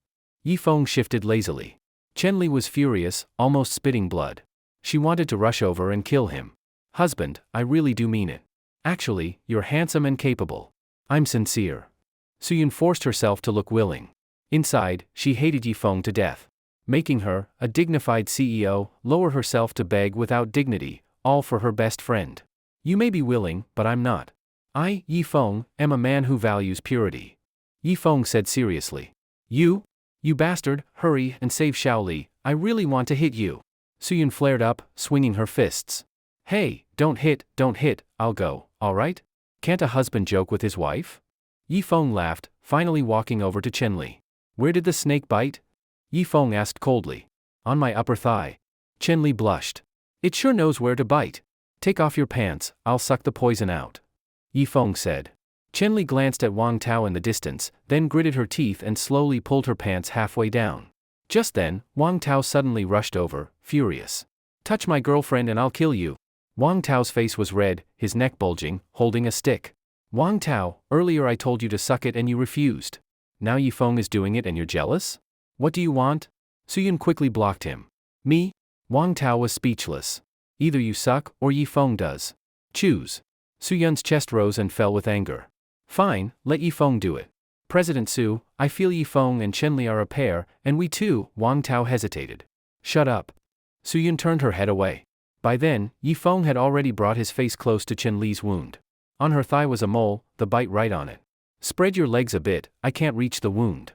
Yifeng shifted lazily. Chenli was furious, almost spitting blood. She wanted to rush over and kill him. Husband, I really do mean it. Actually, you're handsome and capable. I'm sincere. Suyun forced herself to look willing. Inside, she hated Yifeng to death. Making her, a dignified CEO, lower herself to beg without dignity, all for her best friend. You may be willing, but I'm not. I, Yifeng, am a man who values purity. Yifeng said seriously. You bastard, hurry and save Xiaoli, I really want to hit you. Suyun flared up, swinging her fists. Hey, don't hit, I'll go, alright? Can't a husband joke with his wife? Yifeng laughed, finally walking over to Chenli. Where did the snake bite? Yifeng asked coldly. On my upper thigh. Chenli blushed. It sure knows where to bite. Take off your pants, I'll suck the poison out. Yifeng said. Chenli glanced at Wang Tao in the distance, then gritted her teeth and slowly pulled her pants halfway down. Just then, Wang Tao suddenly rushed over, furious. Touch my girlfriend and I'll kill you. Wang Tao's face was red, his neck bulging, holding a stick. Wang Tao, earlier I told you to suck it and you refused. Now Yifeng is doing it and you're jealous? What do you want? Suyun quickly blocked him. Me? Wang Tao was speechless. Either you suck or Yifeng does. Choose. Suyun's chest rose and fell with anger. Fine, let Yifeng do it. President Su, I feel Yifeng and Chenli are a pair, and we too. Wang Tao hesitated. Shut up. Suyun turned her head away. By then, Yifeng had already brought his face close to Chenli's wound. On her thigh was a mole, the bite right on it. Spread your legs a bit, I can't reach the wound.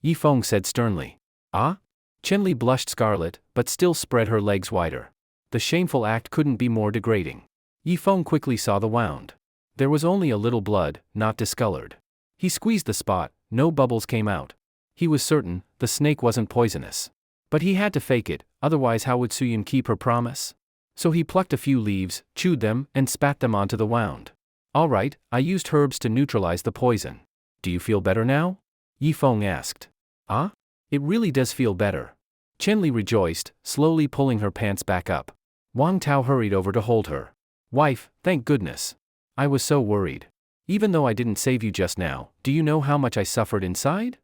Yifeng said sternly. Ah? Chenli blushed scarlet, but still spread her legs wider. The shameful act couldn't be more degrading. Yifeng quickly saw the wound. There was only a little blood, not discolored. He squeezed the spot, no bubbles came out. He was certain, the snake wasn't poisonous. But he had to fake it, otherwise how would Suyun keep her promise? So he plucked a few leaves, chewed them, and spat them onto the wound. Alright, I used herbs to neutralize the poison. Do you feel better now? Yifeng asked. Ah? It really does feel better. Chenli rejoiced, slowly pulling her pants back up. Wang Tao hurried over to hold her. Wife, thank goodness. I was so worried. Even though I didn't save you just now, do you know how much I suffered inside?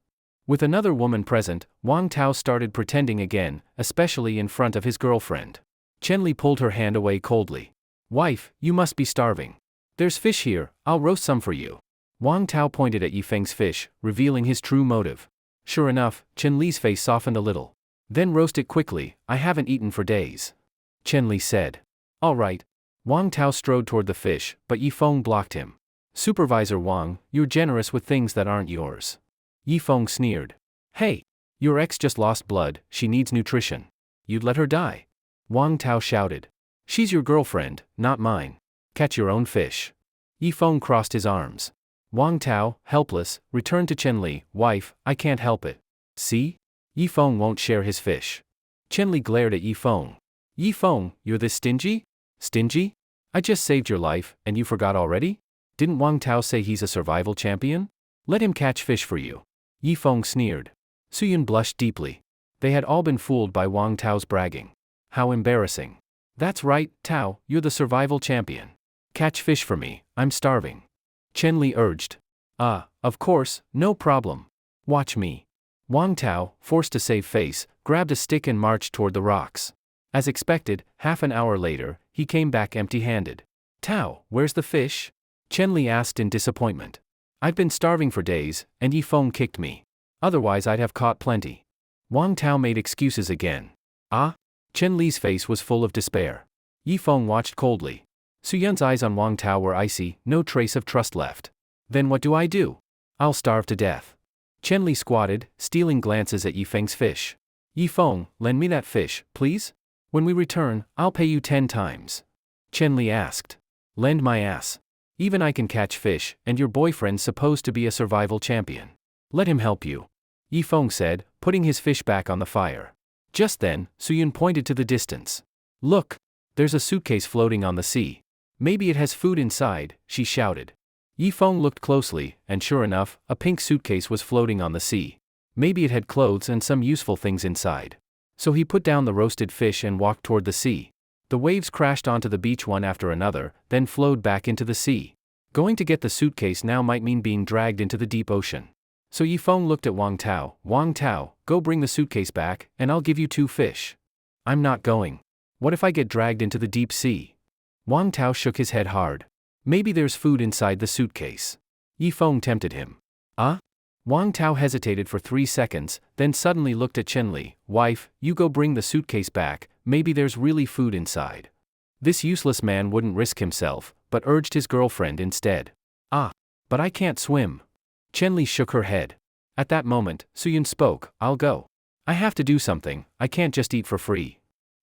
With another woman present, Wang Tao started pretending again, especially in front of his girlfriend. Chenli pulled her hand away coldly. Wife, you must be starving. There's fish here, I'll roast some for you. Wang Tao pointed at Yifeng's fish, revealing his true motive. Sure enough, Chenli's face softened a little. Then roast it quickly, I haven't eaten for days. Chenli said. Alright. Wang Tao strode toward the fish, but Yifeng blocked him. Supervisor Wang, you're generous with things that aren't yours. Yifeng sneered. Hey! Your ex just lost blood, she needs nutrition. You'd let her die? Wang Tao shouted. She's your girlfriend, not mine. Catch your own fish. Yifeng crossed his arms. Wang Tao, helpless, returned to Chenli. Wife, I can't help it. See? Yifeng won't share his fish. Chenli glared at Yifeng. Yifeng, you're this stingy? Stingy? I just saved your life, and you forgot already? Didn't Wang Tao say he's a survival champion? Let him catch fish for you. Yifeng sneered. Suyun blushed deeply. They had all been fooled by Wang Tao's bragging. How embarrassing. That's right, Tao, you're the survival champion. Catch fish for me, I'm starving. Chenli urged. Of course, no problem. Watch me. Wang Tao, forced to save face, grabbed a stick and marched toward the rocks. As expected, half an hour later, he came back empty-handed. Tao, where's the fish? Chenli asked in disappointment. I've been starving for days, and Yifeng kicked me. Otherwise I'd have caught plenty. Wang Tao made excuses again. Ah? Chenli's face was full of despair. Yifeng watched coldly. Suyun's eyes on Wang Tao were icy, no trace of trust left. Then what do I do? I'll starve to death. Chenli squatted, stealing glances at Yifeng's fish. Yifeng, lend me that fish, please? When we return, I'll pay you 10 times. Chenli asked. Lend my ass. Even I can catch fish, and your boyfriend's supposed to be a survival champion. Let him help you. Yifeng said, putting his fish back on the fire. Just then, Suyun pointed to the distance. Look! There's a suitcase floating on the sea. Maybe it has food inside, she shouted. Yifeng looked closely, and sure enough, a pink suitcase was floating on the sea. Maybe it had clothes and some useful things inside. So he put down the roasted fish and walked toward the sea. The waves crashed onto the beach one after another, then flowed back into the sea. Going to get the suitcase now might mean being dragged into the deep ocean. So Yifeng looked at Wang Tao. Wang Tao, go bring the suitcase back, and I'll give you 2 fish. I'm not going. What if I get dragged into the deep sea? Wang Tao shook his head hard. Maybe there's food inside the suitcase. Yifeng tempted him. Wang Tao hesitated for 3 seconds, then suddenly looked at Chenli. Wife, you go bring the suitcase back, maybe there's really food inside. This useless man wouldn't risk himself, but urged his girlfriend instead. But I can't swim. Chenli shook her head. At that moment, Suyun spoke, I'll go. I have to do something, I can't just eat for free.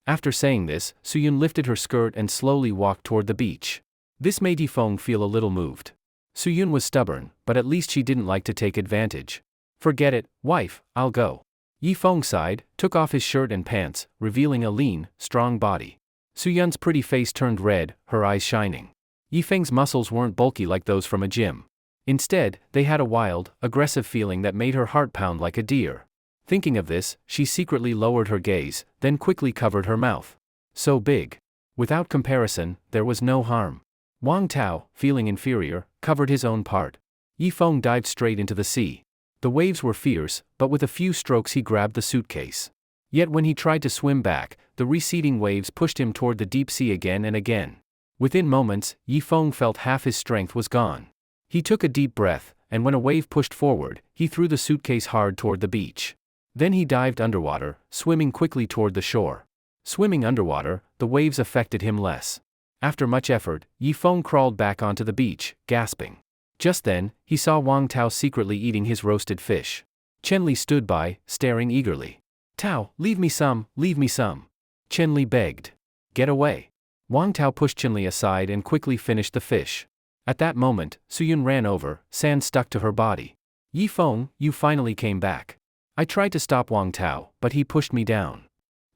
After saying this, Suyun lifted her skirt and slowly walked toward the beach. This made Yifeng feel a little moved. Suyun was stubborn, but at least she didn't like to take advantage. Forget it, wife, I'll go. Yifeng sighed, took off his shirt and pants, revealing a lean, strong body. Suyun's pretty face turned red, her eyes shining. Yifeng's muscles weren't bulky like those from a gym. Instead, they had a wild, aggressive feeling that made her heart pound like a deer. Thinking of this, she secretly lowered her gaze, then quickly covered her mouth. So big. Without comparison, there was no harm. Wang Tao, feeling inferior, covered his own part. Yifeng dived straight into the sea. The waves were fierce, but with a few strokes he grabbed the suitcase. Yet when he tried to swim back, the receding waves pushed him toward the deep sea again and again. Within moments, Yifeng felt half his strength was gone. He took a deep breath, and when a wave pushed forward, he threw the suitcase hard toward the beach. Then he dived underwater, swimming quickly toward the shore. Swimming underwater, the waves affected him less. After much effort, Yifeng crawled back onto the beach, gasping. Just then, he saw Wang Tao secretly eating his roasted fish. Chenli stood by, staring eagerly. Tao, leave me some, leave me some. Chenli begged. Get away. Wang Tao pushed Chenli aside and quickly finished the fish. At that moment, Suyun ran over, sand stuck to her body. Yifeng, you finally came back. I tried to stop Wang Tao, but he pushed me down.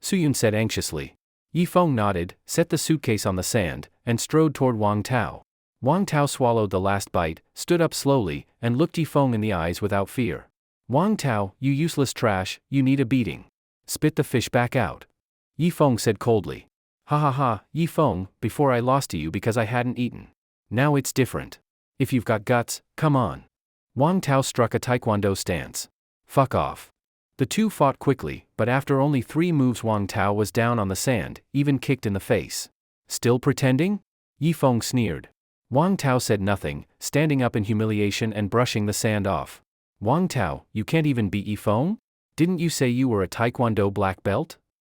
Suyun said anxiously. Yifeng nodded, set the suitcase on the sand, and strode toward Wang Tao. Wang Tao swallowed the last bite, stood up slowly, and looked Yifeng in the eyes without fear. Wang Tao, you useless trash, you need a beating. Spit the fish back out. Yifeng said coldly. Ha ha ha, Yifeng, before I lost to you because I hadn't eaten. Now it's different. If you've got guts, come on. Wang Tao struck a taekwondo stance. Fuck off. The two fought quickly, but after only 3 moves Wang Tao was down on the sand, even kicked in the face. Still pretending? Yifeng sneered. Wang Tao said nothing, standing up in humiliation and brushing the sand off. Wang Tao, you can't even beat Yifeng? Didn't you say you were a taekwondo black belt?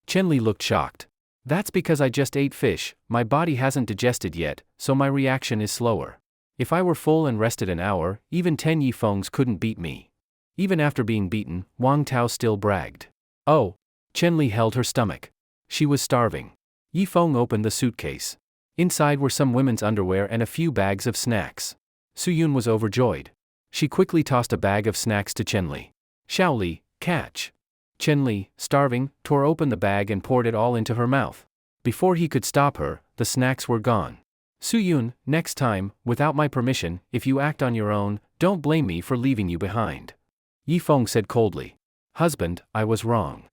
Chenli looked shocked. That's because I just ate fish, my body hasn't digested yet, so my reaction is slower. If I were full and rested an hour, even 10 Yifengs couldn't beat me. Even after being beaten, Wang Tao still bragged. Oh. Chenli held her stomach. She was starving. Yifeng opened the suitcase. Inside were some women's underwear and a few bags of snacks. Suyun was overjoyed. She quickly tossed a bag of snacks to Chenli. Shaoli, catch. Chenli, starving, tore open the bag and poured it all into her mouth. Before he could stop her, the snacks were gone. Suyun, next time, without my permission, if you act on your own, don't blame me for leaving you behind. Yifeng said coldly. Husband, I was wrong.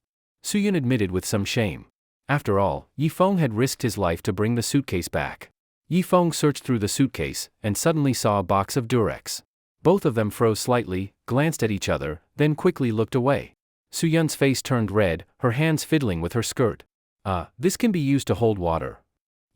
Suyun admitted with some shame. After all, Yifeng had risked his life to bring the suitcase back. Yifeng searched through the suitcase, and suddenly saw a box of Durex. Both of them froze slightly, glanced at each other, then quickly looked away. Suyun's face turned red, her hands fiddling with her skirt. This can be used to hold water.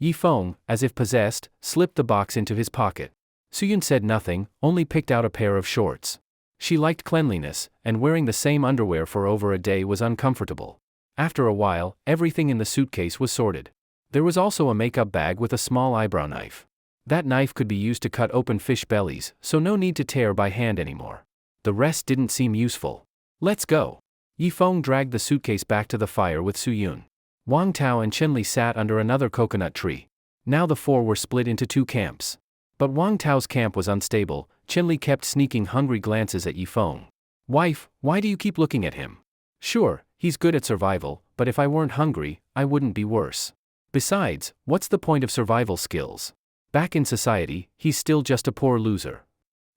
Yifeng, as if possessed, slipped the box into his pocket. Suyun said nothing, only picked out a pair of shorts. She liked cleanliness, and wearing the same underwear for over a day was uncomfortable. After a while, everything in the suitcase was sorted. There was also a makeup bag with a small eyebrow knife. That knife could be used to cut open fish bellies, so no need to tear by hand anymore. The rest didn't seem useful. Let's go. Yifeng dragged the suitcase back to the fire with Suyun. Wang Tao and Chenli sat under another coconut tree. Now the 4 were split into 2 camps. But Wang Tao's camp was unstable. Chenli kept sneaking hungry glances at Yifeng. Wife, why do you keep looking at him? Sure, he's good at survival, but if I weren't hungry, I wouldn't be worse. Besides, what's the point of survival skills? Back in society, he's still just a poor loser.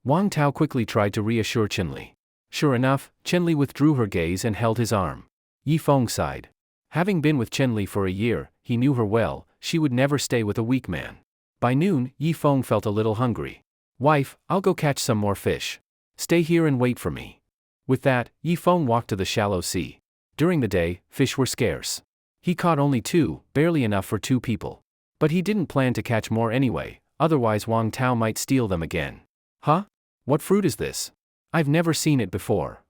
Wang Tao quickly tried to reassure Qinli. Sure enough, Qinli withdrew her gaze and held his arm. Yifeng sighed. Having been with Qinli for a year, he knew her well, she would never stay with a weak man. By noon, Yifeng felt a little hungry. Wife, I'll go catch some more fish. Stay here and wait for me. With that, Yifeng walked to the shallow sea. During the day, fish were scarce. He caught only 2, barely enough for 2 people. But he didn't plan to catch more anyway, otherwise Wang Tao might steal them again. Huh? What fruit is this? I've never seen it before.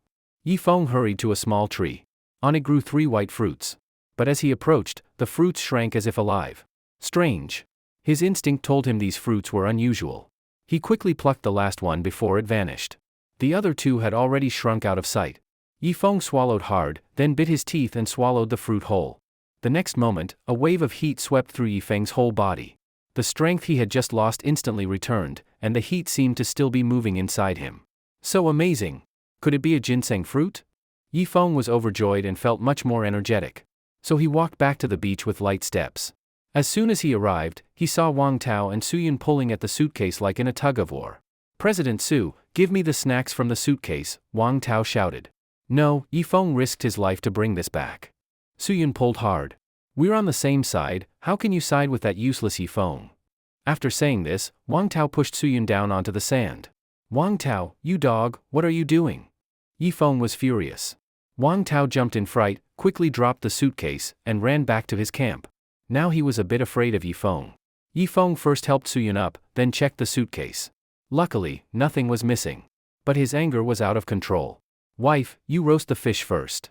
Yifeng hurried to a small tree. On it grew 3 white fruits. But as he approached, the fruits shrank as if alive. Strange. His instinct told him these fruits were unusual. He quickly plucked the last one before it vanished. The other 2 had already shrunk out of sight. Yifeng swallowed hard, then bit his teeth and swallowed the fruit whole. The next moment, a wave of heat swept through Yifeng's whole body. The strength he had just lost instantly returned, and the heat seemed to still be moving inside him. So amazing! Could it be a ginseng fruit? Yifeng was overjoyed and felt much more energetic. So he walked back to the beach with light steps. As soon as he arrived, he saw Wang Tao and Suyun pulling at the suitcase like in a tug-of-war. President Su, give me the snacks from the suitcase, Wang Tao shouted. No, Yifeng risked his life to bring this back. Suyun pulled hard. We're on the same side, how can you side with that useless Yifeng? After saying this, Wang Tao pushed Suyun down onto the sand. Wang Tao, you dog, what are you doing? Yifeng was furious. Wang Tao jumped in fright, quickly dropped the suitcase, and ran back to his camp. Now he was a bit afraid of Yifeng. Yifeng first helped Suyun up, then checked the suitcase. Luckily, nothing was missing. But his anger was out of control. Wife, you roast the fish first.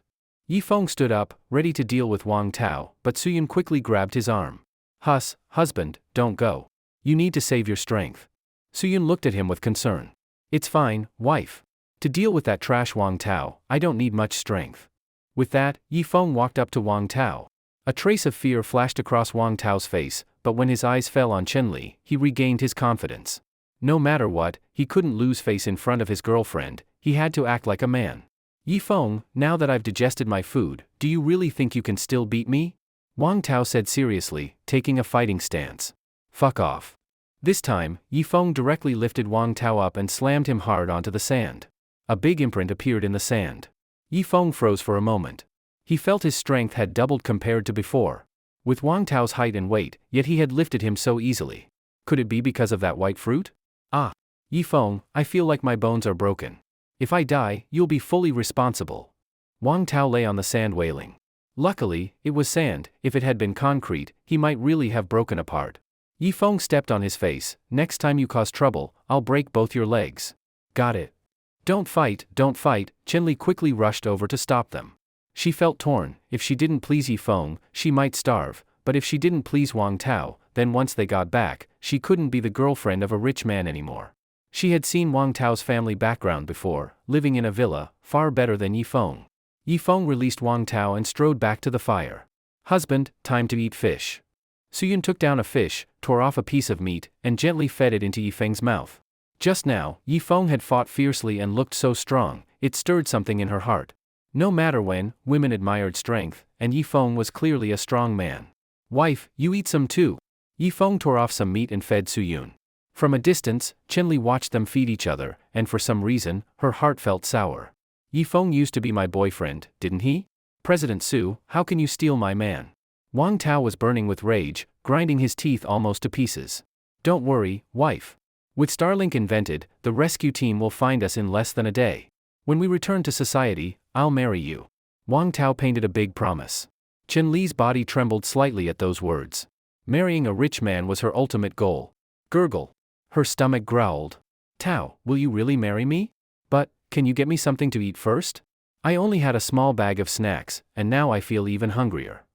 Yifeng stood up, ready to deal with Wang Tao, but Suyun quickly grabbed his arm. Husband, don't go. You need to save your strength. Suyun looked at him with concern. It's fine, wife. To deal with that trash Wang Tao, I don't need much strength. With that, Yifeng walked up to Wang Tao. A trace of fear flashed across Wang Tao's face, but when his eyes fell on Qinli, he regained his confidence. No matter what, he couldn't lose face in front of his girlfriend, he had to act like a man. Yifeng, now that I've digested my food, do you really think you can still beat me? Wang Tao said seriously, taking a fighting stance. Fuck off. This time, Yifeng directly lifted Wang Tao up and slammed him hard onto the sand. A big imprint appeared in the sand. Yifeng froze for a moment. He felt his strength had doubled compared to before. With Wang Tao's height and weight, yet he had lifted him so easily. Could it be because of that white fruit? Ah. Yifeng, I feel like my bones are broken. If I die, you'll be fully responsible. Wang Tao lay on the sand wailing. Luckily, it was sand, if it had been concrete, he might really have broken apart. Yifeng stepped on his face, next time you cause trouble, I'll break both your legs. Got it. Don't fight, Qinli quickly rushed over to stop them. She felt torn, if she didn't please Yifeng, she might starve, but if she didn't please Wang Tao, then once they got back, she couldn't be the girlfriend of a rich man anymore. She had seen Wang Tao's family background before, living in a villa, far better than Yifeng. Yifeng released Wang Tao and strode back to the fire. Husband, time to eat fish. Suyun took down a fish, tore off a piece of meat, and gently fed it into Yifeng's mouth. Just now, Yifeng had fought fiercely and looked so strong, it stirred something in her heart. No matter when, women admired strength, and Yifeng was clearly a strong man. Wife, you eat some too. Yifeng tore off some meat and fed Suyun. From a distance, Qinli watched them feed each other, and for some reason, her heart felt sour. Yifeng used to be my boyfriend, didn't he? President Su, how can you steal my man? Wang Tao was burning with rage, grinding his teeth almost to pieces. Don't worry, wife. With Starlink invented, the rescue team will find us in less than a day. When we return to society, I'll marry you. Wang Tao painted a big promise. Qinli's body trembled slightly at those words. Marrying a rich man was her ultimate goal. Gurgle. Her stomach growled. Tao, will you really marry me? But, can you get me something to eat first? I only had a small bag of snacks, and now I feel even hungrier.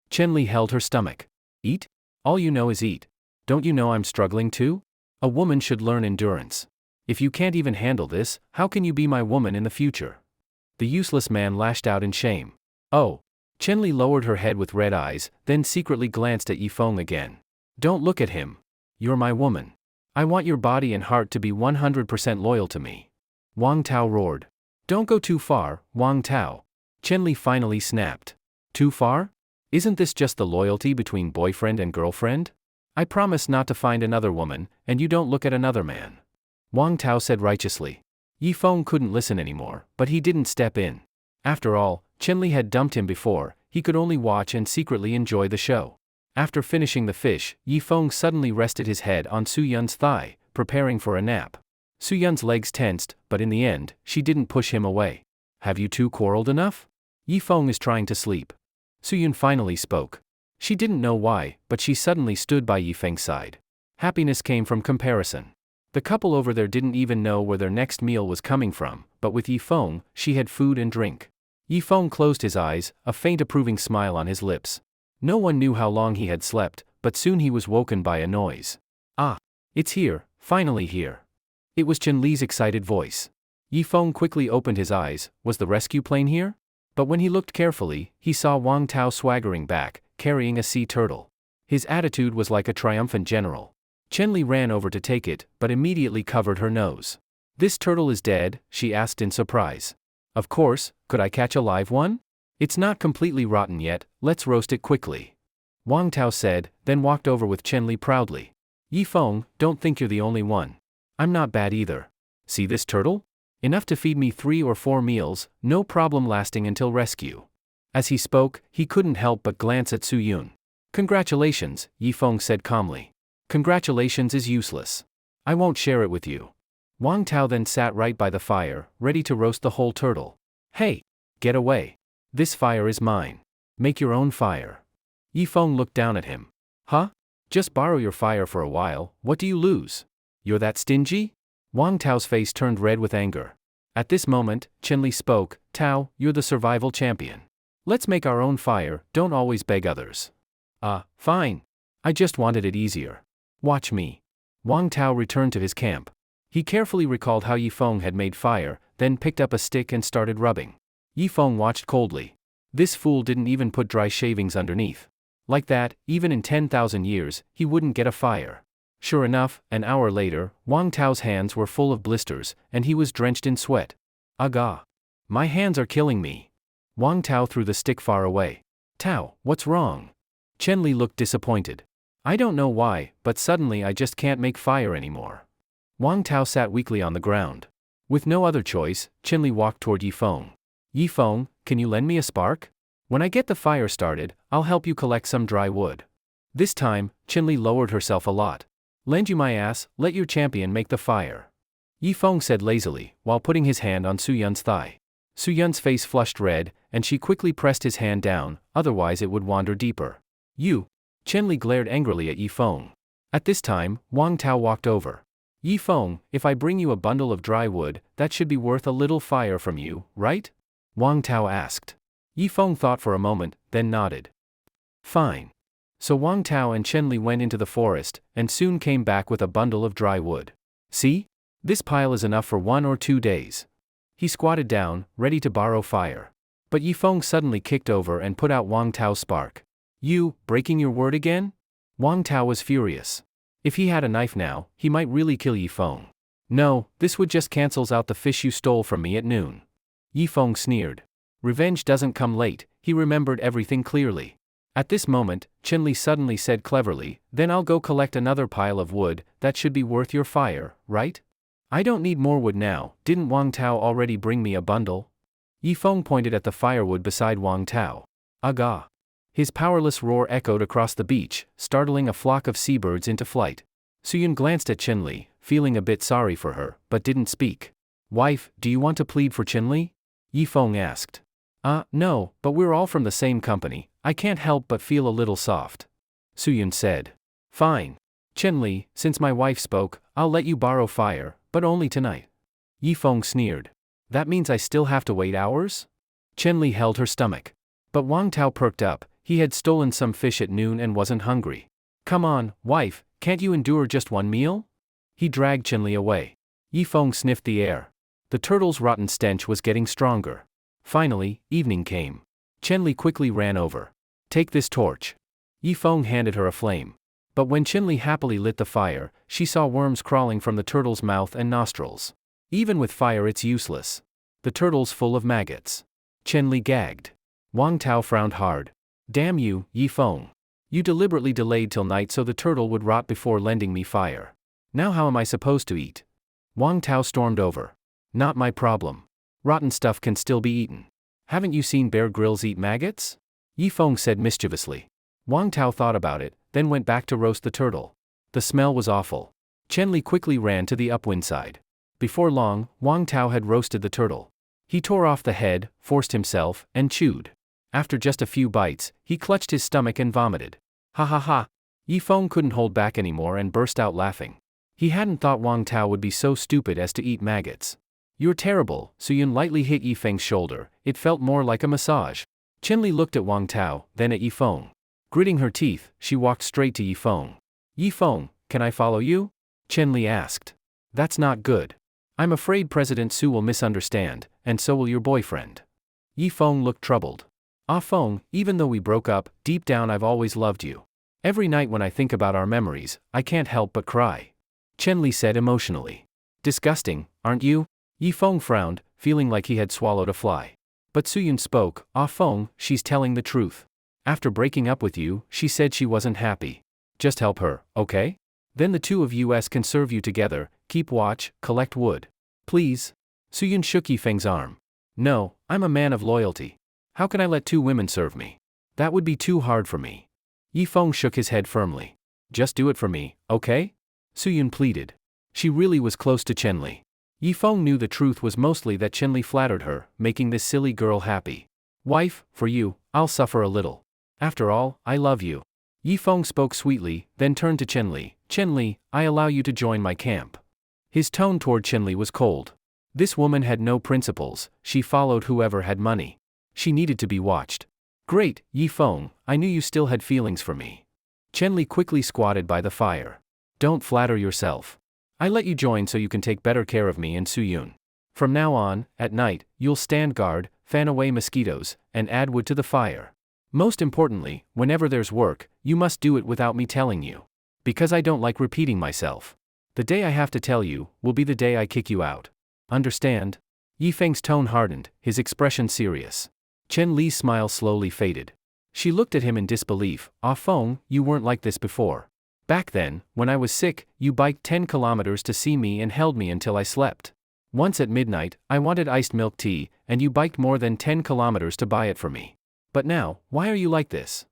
Qinli held her stomach. Eat? All you know is eat. Don't you know I'm struggling too? A woman should learn endurance. If you can't even handle this, how can you be my woman in the future? The useless man lashed out in shame. Oh. Qinli lowered her head with red eyes, then secretly glanced at Yifeng again. Don't look at him. You're my woman. I want your body and heart to be 100% loyal to me. Wang Tao roared. Don't go too far, Wang Tao. Qinli finally snapped. Too far? Isn't this just the loyalty between boyfriend and girlfriend? I promise not to find another woman, and you don't look at another man. Wang Tao said righteously. Yi Feng couldn't listen anymore, but he didn't step in. After all, Chenli had dumped him before, he could only watch and secretly enjoy the show. After finishing the fish, Yi Feng suddenly rested his head on Su Yun's thigh, preparing for a nap. Su Yun's legs tensed, but in the end, she didn't push him away. Have you two quarreled enough? Yi Feng is trying to sleep. Su Yun finally spoke. She didn't know why, but she suddenly stood by Yi Feng's side. Happiness came from comparison. The couple over there didn't even know where their next meal was coming from, but with Yi Feng, she had food and drink. Yi Feng closed his eyes, a faint approving smile on his lips. No one knew how long he had slept, but soon he was woken by a noise. Ah! It's here, finally here. It was Chenli's excited voice. Yi Feng quickly opened his eyes. Was the rescue plane here? But when he looked carefully, he saw Wang Tao swaggering back, carrying a sea turtle. His attitude was like a triumphant general. Chenli ran over to take it, but immediately covered her nose. This turtle is dead, she asked in surprise. Of course, could I catch a live one? It's not completely rotten yet, let's roast it quickly. Wang Tao said, then walked over with Chenli proudly. Yi Feng, don't think you're the only one. I'm not bad either. See this turtle? Enough to feed me 3 or 4 meals, no problem lasting until rescue. As he spoke, he couldn't help but glance at Su Yun. Congratulations, Yi Feng said calmly. Congratulations is useless. I won't share it with you. Wang Tao then sat right by the fire, ready to roast the whole turtle. Hey! Get away. This fire is mine. Make your own fire. Yi Feng looked down at him. Huh? Just borrow your fire for a while, what do you lose? You're that stingy? Wang Tao's face turned red with anger. At this moment, Chenli spoke, Tao, you're the survival champion. Let's make our own fire, don't always beg others. Fine. I just wanted it easier. Watch me. Wang Tao returned to his camp. He carefully recalled how Yi Feng had made fire, then picked up a stick and started rubbing. Yi Feng watched coldly. This fool didn't even put dry shavings underneath. Like that, even in 10,000 years, he wouldn't get a fire. Sure enough, an hour later, Wang Tao's hands were full of blisters, and he was drenched in sweat. Aga! My hands are killing me. Wang Tao threw the stick far away. Tao, what's wrong? Chenli looked disappointed. I don't know why, but suddenly I just can't make fire anymore. Wang Tao sat weakly on the ground. With no other choice, Chenli walked toward Yi Feng. Yi Feng, can you lend me a spark? When I get the fire started, I'll help you collect some dry wood. This time, Chenli lowered herself a lot. Lend you my ass, let your champion make the fire. Yi Feng said lazily, while putting his hand on Su Yun's thigh. Su Yun's face flushed red, and she quickly pressed his hand down, otherwise it would wander deeper. You! Chenli glared angrily at Yi Feng. At this time, Wang Tao walked over. Yi Feng, if I bring you a bundle of dry wood, that should be worth a little fire from you, right? Wang Tao asked. Yi Feng thought for a moment, then nodded. Fine. So Wang Tao and Chenli went into the forest, and soon came back with a bundle of dry wood. See? This pile is enough for 1 or 2 days. He squatted down, ready to borrow fire. But Yi Feng suddenly kicked over and put out Wang Tao's spark. You, breaking your word again? Wang Tao was furious. If he had a knife now, he might really kill Yi Feng. No, this would just cancels out the fish you stole from me at noon. Yi Feng sneered. Revenge doesn't come late, he remembered everything clearly. At this moment, Chenli suddenly said cleverly, then I'll go collect another pile of wood, that should be worth your fire, right? I don't need more wood now, didn't Wang Tao already bring me a bundle? Yi Feng pointed at the firewood beside Wang Tao. Aga! His powerless roar echoed across the beach, startling a flock of seabirds into flight. Su Yun glanced at Chenli, feeling a bit sorry for her, but didn't speak. Wife, do you want to plead for Chenli? Yi Feng asked. No, but we're all from the same company, I can't help but feel a little soft. Su Yun said. Fine. Chenli, since my wife spoke, I'll let you borrow fire, but only tonight. Yi Feng sneered. That means I still have to wait hours? Chenli held her stomach. But Wang Tao perked up, he had stolen some fish at noon and wasn't hungry. Come on, wife, can't you endure just 1 meal? He dragged Chenli away. Yi Feng sniffed the air. The turtle's rotten stench was getting stronger. Finally, evening came. Chenli quickly ran over. Take this torch. Yi Feng handed her a flame. But when Chenli happily lit the fire, she saw worms crawling from the turtle's mouth and nostrils. Even with fire it's useless. The turtle's full of maggots. Chenli gagged. Wang Tao frowned hard. Damn you, Yi Feng. You deliberately delayed till night so the turtle would rot before lending me fire. Now how am I supposed to eat? Wang Tao stormed over. Not my problem. Rotten stuff can still be eaten. Haven't you seen Bear Grylls eat maggots? Yi Feng said mischievously. Wang Tao thought about it, then went back to roast the turtle. The smell was awful. Chen Li quickly ran to the upwind side. Before long, Wang Tao had roasted the turtle. He tore off the head, forced himself, and chewed. After just a few bites, he clutched his stomach and vomited. Ha ha ha! Yi Feng couldn't hold back anymore and burst out laughing. He hadn't thought Wang Tao would be so stupid as to eat maggots. You're terrible, Suyun lightly hit Yi Feng's shoulder. It felt more like a massage. Chen Li looked at Wang Tao, then at Yi Feng. Gritting her teeth, she walked straight to Yi Feng. Yi Feng, can I follow you? Chen Li asked. That's not good. I'm afraid President Su will misunderstand, and so will your boyfriend. Yi Feng looked troubled. Ah Feng, even though we broke up, deep down I've always loved you. Every night when I think about our memories, I can't help but cry. Chen Li said emotionally. Disgusting, aren't you? Yi Feng frowned, feeling like he had swallowed a fly. But Suyun spoke. Ah Feng, she's telling the truth. After breaking up with you, she said she wasn't happy. Just help her, okay? Then the two of us can serve you together, keep watch, collect wood. Please? Suyun shook Yi Feng's arm. No, I'm a man of loyalty. How can I let two women serve me? That would be too hard for me. Yi Feng shook his head firmly. Just do it for me, okay? Suyun pleaded. She really was close to Chen Li. Yi Feng knew the truth was mostly that Chen Li flattered her, making this silly girl happy. Wife, for you, I'll suffer a little. After all, I love you. Yi Feng spoke sweetly, then turned to Chen Li. Chen Li, I allow you to join my camp. His tone toward Chen Li was cold. This woman had no principles, she followed whoever had money. She needed to be watched. Great, Yi Feng, I knew you still had feelings for me. Chen Li quickly squatted by the fire. Don't flatter yourself. I let you join so you can take better care of me and Suyun. From now on, at night, you'll stand guard, fan away mosquitoes, and add wood to the fire. Most importantly, whenever there's work, you must do it without me telling you. Because I don't like repeating myself. The day I have to tell you, will be the day I kick you out. Understand? Yi Feng's tone hardened, his expression serious. Chen Li's smile slowly faded. She looked at him in disbelief. Ah Feng, you weren't like this before. Back then, when I was sick, you biked 10 kilometers to see me and held me until I slept. Once at midnight, I wanted iced milk tea, and you biked more than 10 kilometers to buy it for me. But now, why are you like this?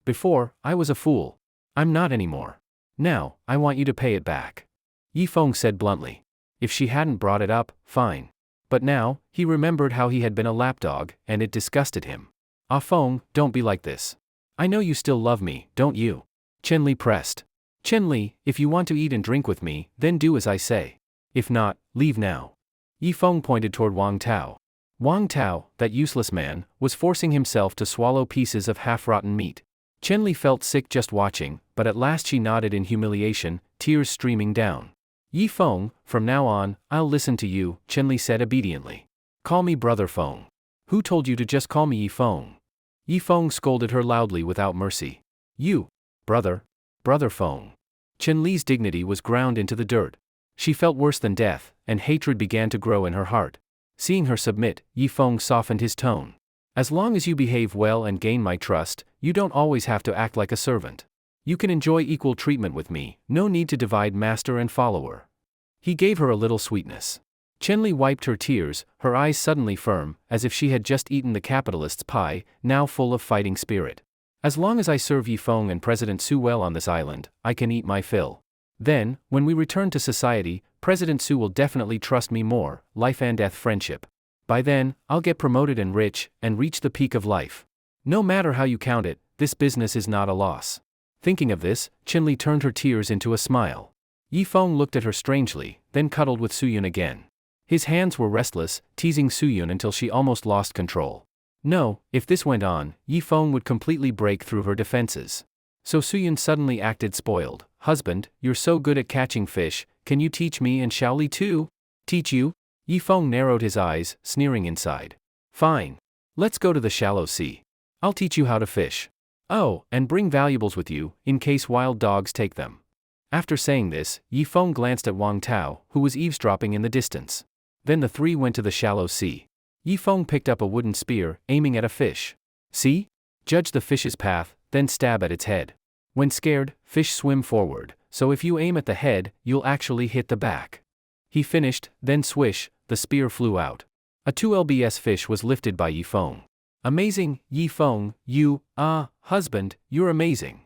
Before, I was a fool. I'm not anymore. Now, I want you to pay it back. Yi Feng said bluntly. If she hadn't brought it up, fine. But now, he remembered how he had been a lapdog, and it disgusted him. Ah Feng, don't be like this. I know you still love me, don't you? Chen Li pressed. Chen Li, if you want to eat and drink with me, then do as I say. If not, leave now. Yi Feng pointed toward Wang Tao. Wang Tao, that useless man, was forcing himself to swallow pieces of half-rotten meat. Chen Li felt sick just watching, but at last she nodded in humiliation, tears streaming down. Yi Feng, from now on, I'll listen to you, Chen Li said obediently. Call me Brother Feng. Who told you to just call me Yi Feng? Yi Feng scolded her loudly without mercy. You, Brother Feng. Chen Li's dignity was ground into the dirt. She felt worse than death, and hatred began to grow in her heart. Seeing her submit, Yi Feng softened his tone. As long as you behave well and gain my trust, you don't always have to act like a servant. You can enjoy equal treatment with me, no need to divide master and follower. He gave her a little sweetness. Chen Li wiped her tears, her eyes suddenly firm, as if she had just eaten the capitalist's pie, now full of fighting spirit. As long as I serve Yi Feng and President Su well on this island, I can eat my fill. Then, when we return to society, President Su will definitely trust me more, life and death friendship. By then, I'll get promoted and rich, and reach the peak of life. No matter how you count it, this business is not a loss. Thinking of this, Chen Li turned her tears into a smile. Yi Feng looked at her strangely, then cuddled with Suyun again. His hands were restless, teasing Suyun until she almost lost control. No, if this went on, Yi Feng would completely break through her defenses. So Suyun suddenly acted spoiled. Husband, you're so good at catching fish, can you teach me and Xiaoli too? Teach you? Yi Feng narrowed his eyes, sneering inside. Fine. Let's go to the shallow sea. I'll teach you how to fish. Oh, and bring valuables with you, in case wild dogs take them. After saying this, Yi Feng glanced at Wang Tao, who was eavesdropping in the distance. Then the three went to the shallow sea. Yi Feng picked up a wooden spear, aiming at a fish. See? Judge the fish's path, then stab at its head. When scared, fish swim forward, so if you aim at the head, you'll actually hit the back. He finished, then swish, the spear flew out. A 2lbs fish was lifted by Yifeng. Amazing, Yifeng, husband, you're amazing.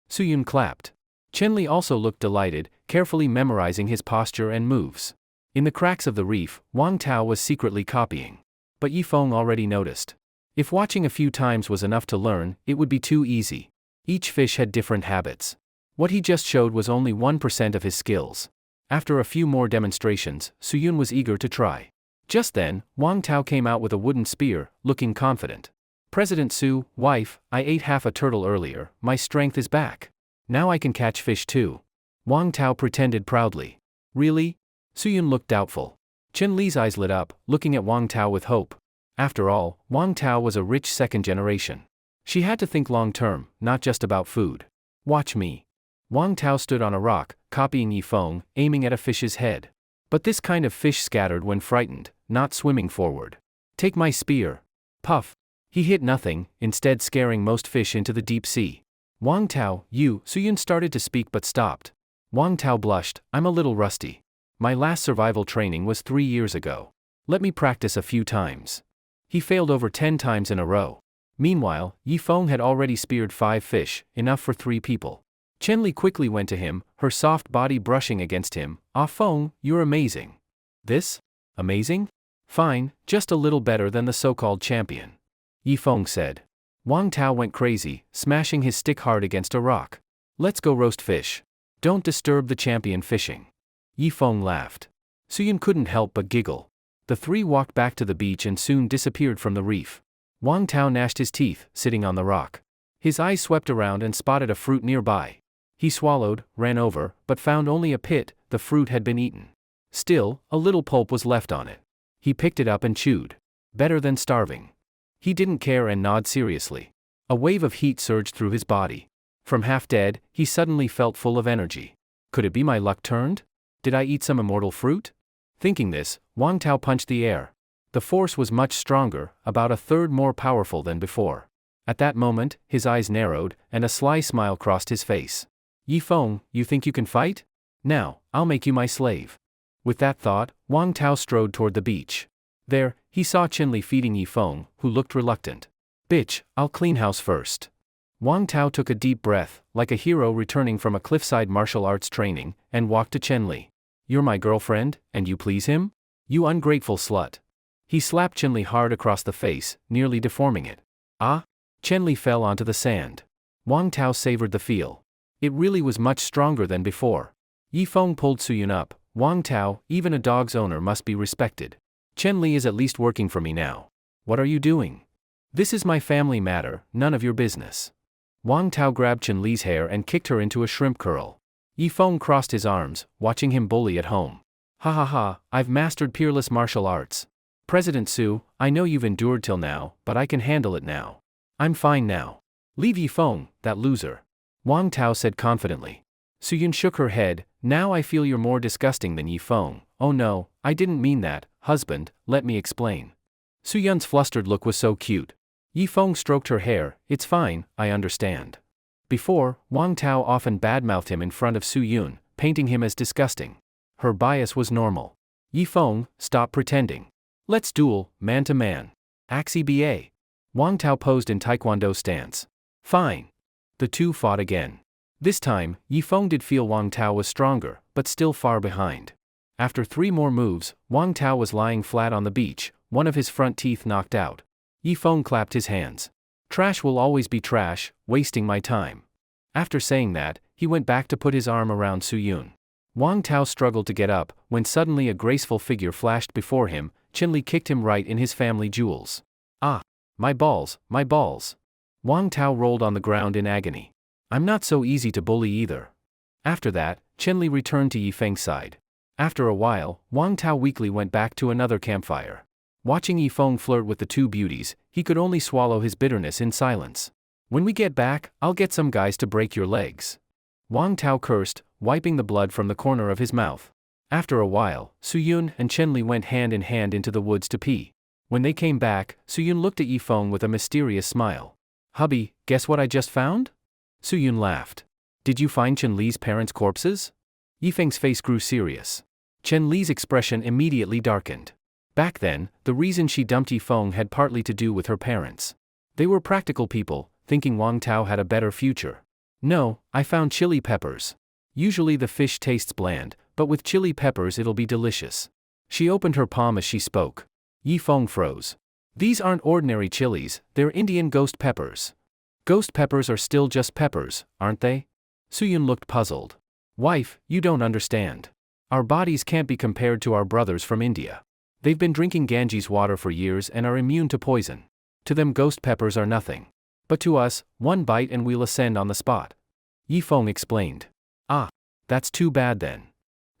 Suyun clapped. Chenli also looked delighted, carefully memorizing his posture and moves. In the cracks of the reef, Wang Tao was secretly copying. But Yifeng already noticed. If watching a few times was enough to learn, it would be too easy. Each fish had different habits. What he just showed was only 1% of his skills. After a few more demonstrations, Suyun was eager to try. Just then, Wang Tao came out with a wooden spear, looking confident. President Su, wife, I ate half a turtle earlier, my strength is back. Now I can catch fish too. Wang Tao pretended proudly. Really? Suyun looked doubtful. Chen Li's eyes lit up, looking at Wang Tao with hope. After all, Wang Tao was a rich second generation. She had to think long term, not just about food. Watch me. Wang Tao stood on a rock, copying Yifeng, aiming at a fish's head. But this kind of fish scattered when frightened, not swimming forward. Take my spear. Puff. He hit nothing, instead scaring most fish into the deep sea. Wang Tao, Suyun started to speak but stopped. Wang Tao blushed, I'm a little rusty. My last survival training was 3 years ago. Let me practice a few times. He failed over 10 times in a row. Meanwhile, Yifeng had already speared 5 fish, enough for 3 people. Chenli quickly went to him, her soft body brushing against him. Ah Feng, you're amazing. This? Amazing? Fine, just a little better than the so-called champion. Yifeng said. Wang Tao went crazy, smashing his stick hard against a rock. Let's go roast fish. Don't disturb the champion fishing. Yifeng laughed. Suyun couldn't help but giggle. The 3 walked back to the beach and soon disappeared from the reef. Wang Tao gnashed his teeth, sitting on the rock. His eyes swept around and spotted a fruit nearby. He swallowed, ran over, but found only a pit. The fruit had been eaten. Still, a little pulp was left on it. He picked it up and chewed. Better than starving. He didn't care and gnawed seriously. A wave of heat surged through his body. From half dead, he suddenly felt full of energy. Could it be my luck turned? Did I eat some immortal fruit? Thinking this, Wang Tao punched the air. The force was much stronger, about a third more powerful than before. At that moment, his eyes narrowed, and a sly smile crossed his face. Yifeng, you think you can fight? Now, I'll make you my slave. With that thought, Wang Tao strode toward the beach. There, he saw Chenli feeding Yifeng, who looked reluctant. Bitch, I'll clean house first. Wang Tao took a deep breath, like a hero returning from a cliffside martial arts training, and walked to Chenli. You're my girlfriend, and you please him? You ungrateful slut. He slapped Chenli hard across the face, nearly deforming it. Ah? Chenli fell onto the sand. Wang Tao savored the feel. It really was much stronger than before. Yifeng pulled Suyun up. Wang Tao, even a dog's owner must be respected. Chenli is at least working for me now. What are you doing? This is my family matter, none of your business. Wang Tao grabbed Chenli's hair and kicked her into a shrimp curl. Yifeng crossed his arms, watching him bully at home. Ha ha ha, I've mastered peerless martial arts. President Su, I know you've endured till now, but I can handle it now. I'm fine now. Leave Yifeng, that loser. Wang Tao said confidently. Suyun shook her head. Now I feel you're more disgusting than Yifeng. Oh no, I didn't mean that, husband, let me explain. Suyun's flustered look was so cute. Yifeng stroked her hair. It's fine, I understand. Before, Wang Tao often badmouthed him in front of Suyun, painting him as disgusting. Her bias was normal. Yifeng, stop pretending. Let's duel, man to man. Axi ba. Wang Tao posed in taekwondo stance. Fine. The two fought again. This time, Yifeng did feel Wang Tao was stronger, but still far behind. After 3 more moves, Wang Tao was lying flat on the beach, one of his front teeth knocked out. Yifeng clapped his hands. Trash will always be trash, wasting my time. After saying that, he went back to put his arm around Suyun. Wang Tao struggled to get up, when suddenly a graceful figure flashed before him. Chenli kicked him right in his family jewels. Ah! My balls, my balls. Wang Tao rolled on the ground in agony. I'm not so easy to bully either. After that, Chenli returned to Yifeng's side. After a while, Wang Tao weakly went back to another campfire. Watching Yifeng flirt with the 2 beauties, he could only swallow his bitterness in silence. When we get back, I'll get some guys to break your legs. Wang Tao cursed, wiping the blood from the corner of his mouth. After a while, Suyun and Chenli went hand in hand into the woods to pee. When they came back, Suyun looked at Yifeng with a mysterious smile. Hubby, guess what I just found? Suyun laughed. Did you find Chen Li's parents' corpses? Yifeng's face grew serious. Chen Li's expression immediately darkened. Back then, the reason she dumped Yifeng had partly to do with her parents. They were practical people, thinking Wang Tao had a better future. No, I found chili peppers. Usually the fish tastes bland, but with chili peppers it'll be delicious. She opened her palm as she spoke. Yifeng froze. These aren't ordinary chilies, they're Indian ghost peppers. Ghost peppers are still just peppers, aren't they? Suyun looked puzzled. Wife, you don't understand. Our bodies can't be compared to our brothers from India. They've been drinking Ganges water for years and are immune to poison. To them ghost peppers are nothing. But to us, one bite and we'll ascend on the spot. Yifeng explained. Ah, that's too bad then.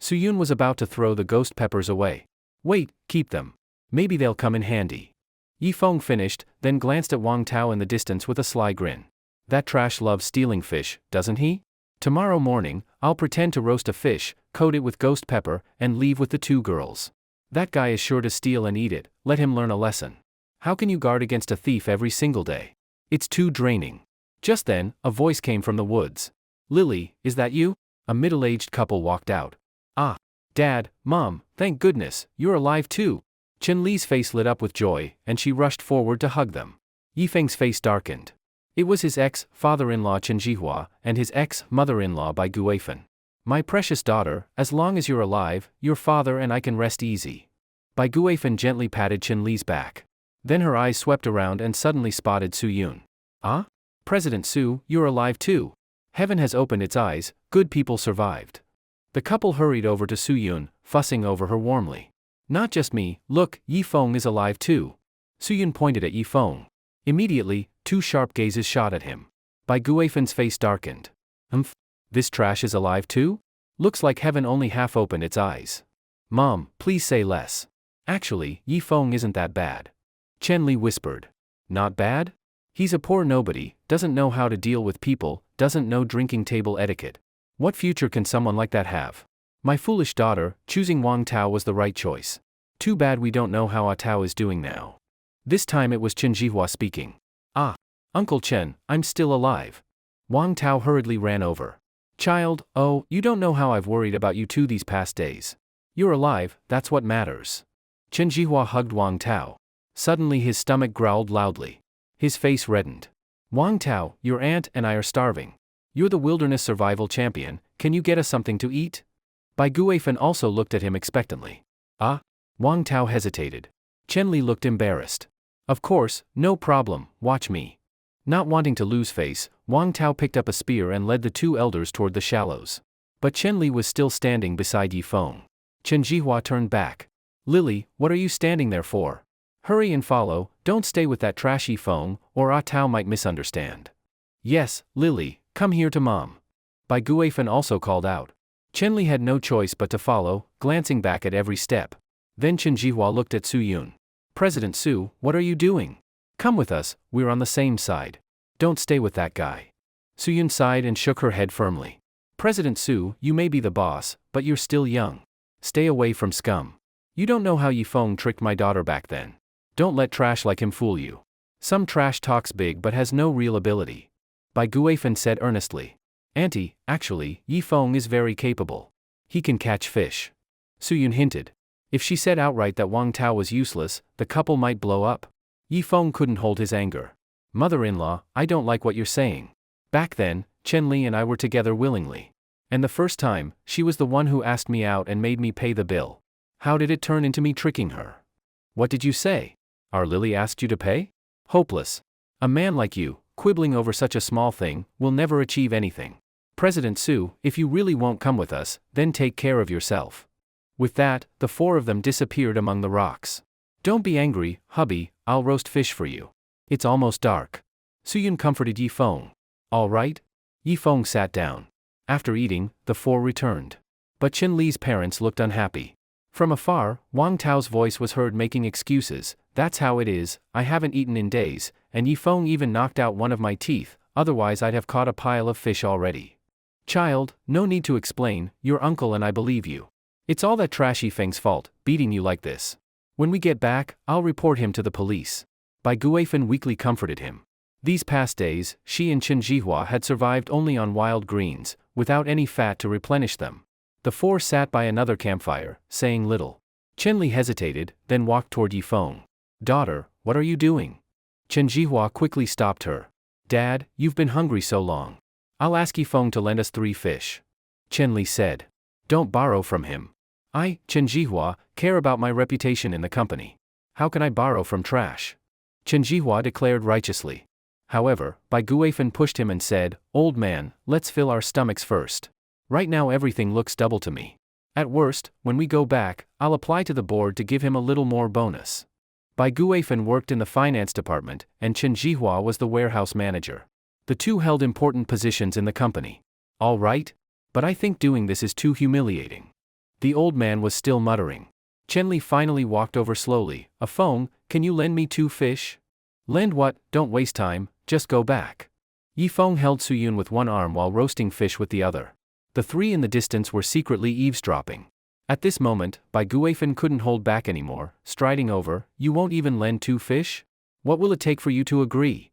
Suyun was about to throw the ghost peppers away. Wait, keep them. Maybe they'll come in handy. Yifeng finished, then glanced at Wang Tao in the distance with a sly grin. That trash loves stealing fish, doesn't he? Tomorrow morning, I'll pretend to roast a fish, coat it with ghost pepper, and leave with the two girls. That guy is sure to steal and eat it, let him learn a lesson. How can you guard against a thief every single day? It's too draining. Just then, a voice came from the woods. Lily, is that you? A middle-aged couple walked out. Ah, Dad, Mom, thank goodness, you're alive too. Chen Li's face lit up with joy, and she rushed forward to hug them. Yifeng's face darkened. It was his ex-father-in-law Chen Jihua and his ex-mother-in-law Bai Guifen. My precious daughter, as long as you're alive, your father and I can rest easy. Bai Guifen gently patted Chen Li's back. Then her eyes swept around and suddenly spotted Su Yun. Ah? President Su, you're alive too. Heaven has opened its eyes, good people survived. The couple hurried over to Su Yun, fussing over her warmly. Not just me, look, Yifeng is alive too. Su Yun pointed at Yifeng. Immediately, two sharp gazes shot at him. Bai Guifen's face darkened. This trash is alive too? Looks like heaven only half opened its eyes. Mom, please say less. Actually, Yifeng isn't that bad. Chen Li whispered. Not bad? He's a poor nobody, doesn't know how to deal with people, doesn't know drinking table etiquette. What future can someone like that have? My foolish daughter, choosing Wang Tao was the right choice. Too bad we don't know how Ah Tao is doing now. This time it was Chen Jihua speaking. Ah, Uncle Chen, I'm still alive. Wang Tao hurriedly ran over. Child, oh, you don't know how I've worried about you two these past days. You're alive, that's what matters. Chen Jihua hugged Wang Tao. Suddenly his stomach growled loudly. His face reddened. Wang Tao, your aunt and I are starving. You're the wilderness survival champion, can you get us something to eat? Bai Guifen also looked at him expectantly. Ah? Wang Tao hesitated. Chen Li looked embarrassed. Of course, no problem, watch me. Not wanting to lose face, Wang Tao picked up a spear and led the two elders toward the shallows. But Chen Li was still standing beside Yifeng. Chen Jihua turned back. Lily, what are you standing there for? Hurry and follow, don't stay with that trashy Yifeng, or Ah Tao might misunderstand. Yes, Lily, come here to Mom. Bai Guifen also called out. Chen Li had no choice but to follow, glancing back at every step. Then Chen Jihua looked at Su Yun. President Su, what are you doing? Come with us, we're on the same side. Don't stay with that guy. Su Yun sighed and shook her head firmly. President Su, you may be the boss, but you're still young. Stay away from scum. You don't know how Yifeng tricked my daughter back then. Don't let trash like him fool you. Some trash talks big but has no real ability. Bai Guifen said earnestly. Auntie, actually, Yifeng is very capable. He can catch fish. Su Yun hinted. If she said outright that Wang Tao was useless, the couple might blow up. Yifeng couldn't hold his anger. Mother-in-law, I don't like what you're saying. Back then, Chen Li and I were together willingly. And the first time, she was the one who asked me out and made me pay the bill. How did it turn into me tricking her? What did you say? Our Lily asked you to pay? Hopeless. A man like you, quibbling over such a small thing, will never achieve anything. President Su, if you really won't come with us, then take care of yourself. With that, the four of them disappeared among the rocks. Don't be angry, hubby, I'll roast fish for you. It's almost dark. Su Yun comforted Yifeng. All right? Yifeng sat down. After eating, the four returned. But Chen Li's parents looked unhappy. From afar, Wang Tao's voice was heard making excuses. That's how it is, I haven't eaten in days, and Yifeng even knocked out one of my teeth, otherwise I'd have caught a pile of fish already. Child, no need to explain, your uncle and I believe you. It's all that trashy Feng's fault, beating you like this. When we get back, I'll report him to the police. Bai Guifen weakly comforted him. These past days, she and Chen Jihua had survived only on wild greens, without any fat to replenish them. The four sat by another campfire, saying little. Chen Li hesitated, then walked toward Yifeng. Daughter, what are you doing? Chen Jihua quickly stopped her. Dad, you've been hungry so long. I'll ask Yifeng to lend us 3 fish. Chen Li said. Don't borrow from him. I, Chen Jihua, care about my reputation in the company. How can I borrow from trash? Chen Jihua declared righteously. However, Bai Guifan pushed him and said, Old man, let's fill our stomachs first. Right now everything looks double to me. At worst, when we go back, I'll apply to the board to give him a little more bonus. Bai Guifan worked in the finance department, and Chen Jihua was the warehouse manager. The two held important positions in the company. All right? But I think doing this is too humiliating. The old man was still muttering. Chen Li finally walked over slowly. Feng, can you lend me 2 fish? Lend what? Don't waste time, just go back. Yifeng held Suyun with one arm while roasting fish with the other. The 3 in the distance were secretly eavesdropping. At this moment, Bai Guifan couldn't hold back anymore, striding over. You won't even lend 2 fish? What will it take for you to agree?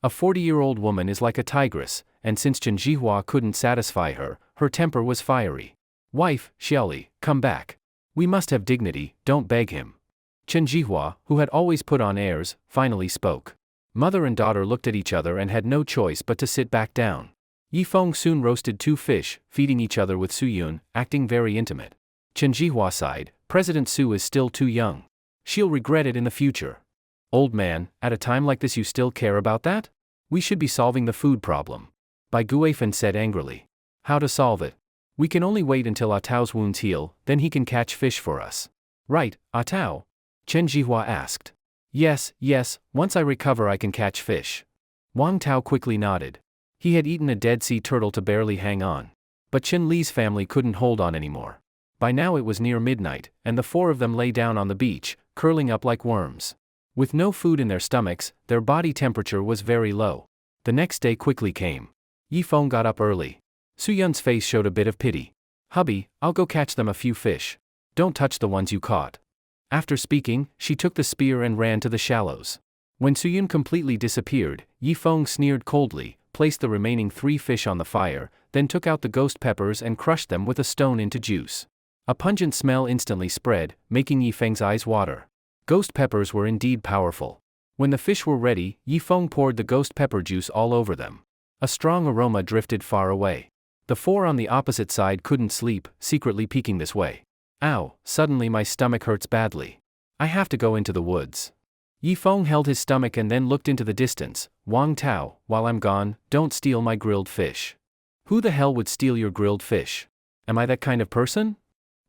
A 40-year-old woman is like a tigress, and since Chen Jihua couldn't satisfy her, her temper was fiery. Wife, Xiaoli, come back. We must have dignity, don't beg him. Chen Jihua, who had always put on airs, finally spoke. Mother and daughter looked at each other and had no choice but to sit back down. Yifeng soon roasted 2 fish, feeding each other with Suyun, acting very intimate. Chen Jihua sighed. President Su is still too young. She'll regret it in the future. Old man, at a time like this you still care about that? We should be solving the food problem. Bai Guifan said angrily. How to solve it? We can only wait until Atao's wounds heal, then he can catch fish for us. Right, Atao? Chen Jihua asked. Yes, once I recover I can catch fish. Wang Tao quickly nodded. He had eaten a dead sea turtle to barely hang on. But Chen Li's family couldn't hold on anymore. By now it was near midnight, and the 4 of them lay down on the beach, curling up like worms. With no food in their stomachs, their body temperature was very low. The next day quickly came. Yifeng got up early. Suyun's face showed a bit of pity. Hubby, I'll go catch them a few fish. Don't touch the ones you caught. After speaking, she took the spear and ran to the shallows. When Suyun completely disappeared, Yifeng sneered coldly, placed the remaining 3 fish on the fire, then took out the ghost peppers and crushed them with a stone into juice. A pungent smell instantly spread, making Yifeng's eyes water. Ghost peppers were indeed powerful. When the fish were ready, Yifeng poured the ghost pepper juice all over them. A strong aroma drifted far away. The 4 on the opposite side couldn't sleep, secretly peeking this way. Ow, suddenly my stomach hurts badly. I have to go into the woods. Yifeng held his stomach and then looked into the distance. Wang Tao, while I'm gone, don't steal my grilled fish. Who the hell would steal your grilled fish? Am I that kind of person?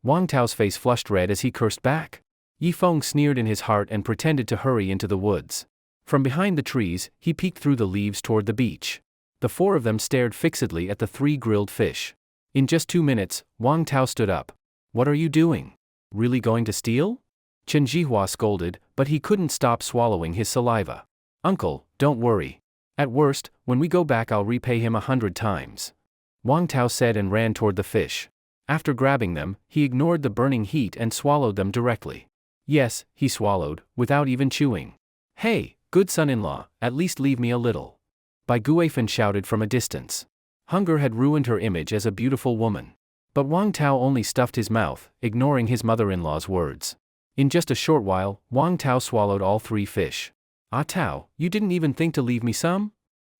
Wang Tao's face flushed red as he cursed back. Yifeng sneered in his heart and pretended to hurry into the woods. From behind the trees, he peeked through the leaves toward the beach. The 4 of them stared fixedly at the 3 grilled fish. In just 2 minutes, Wang Tao stood up. What are you doing? Really going to steal? Chen Jihua scolded, but he couldn't stop swallowing his saliva. Uncle, don't worry. At worst, when we go back I'll repay him 100 times. Wang Tao said and ran toward the fish. After grabbing them, he ignored the burning heat and swallowed them directly. Yes, he swallowed, without even chewing. Hey, good son-in-law, at least leave me a little. Bai Guifan shouted from a distance. Hunger had ruined her image as a beautiful woman. But Wang Tao only stuffed his mouth, ignoring his mother-in-law's words. In just a short while, Wang Tao swallowed all 3 fish. Ah Tao, you didn't even think to leave me some?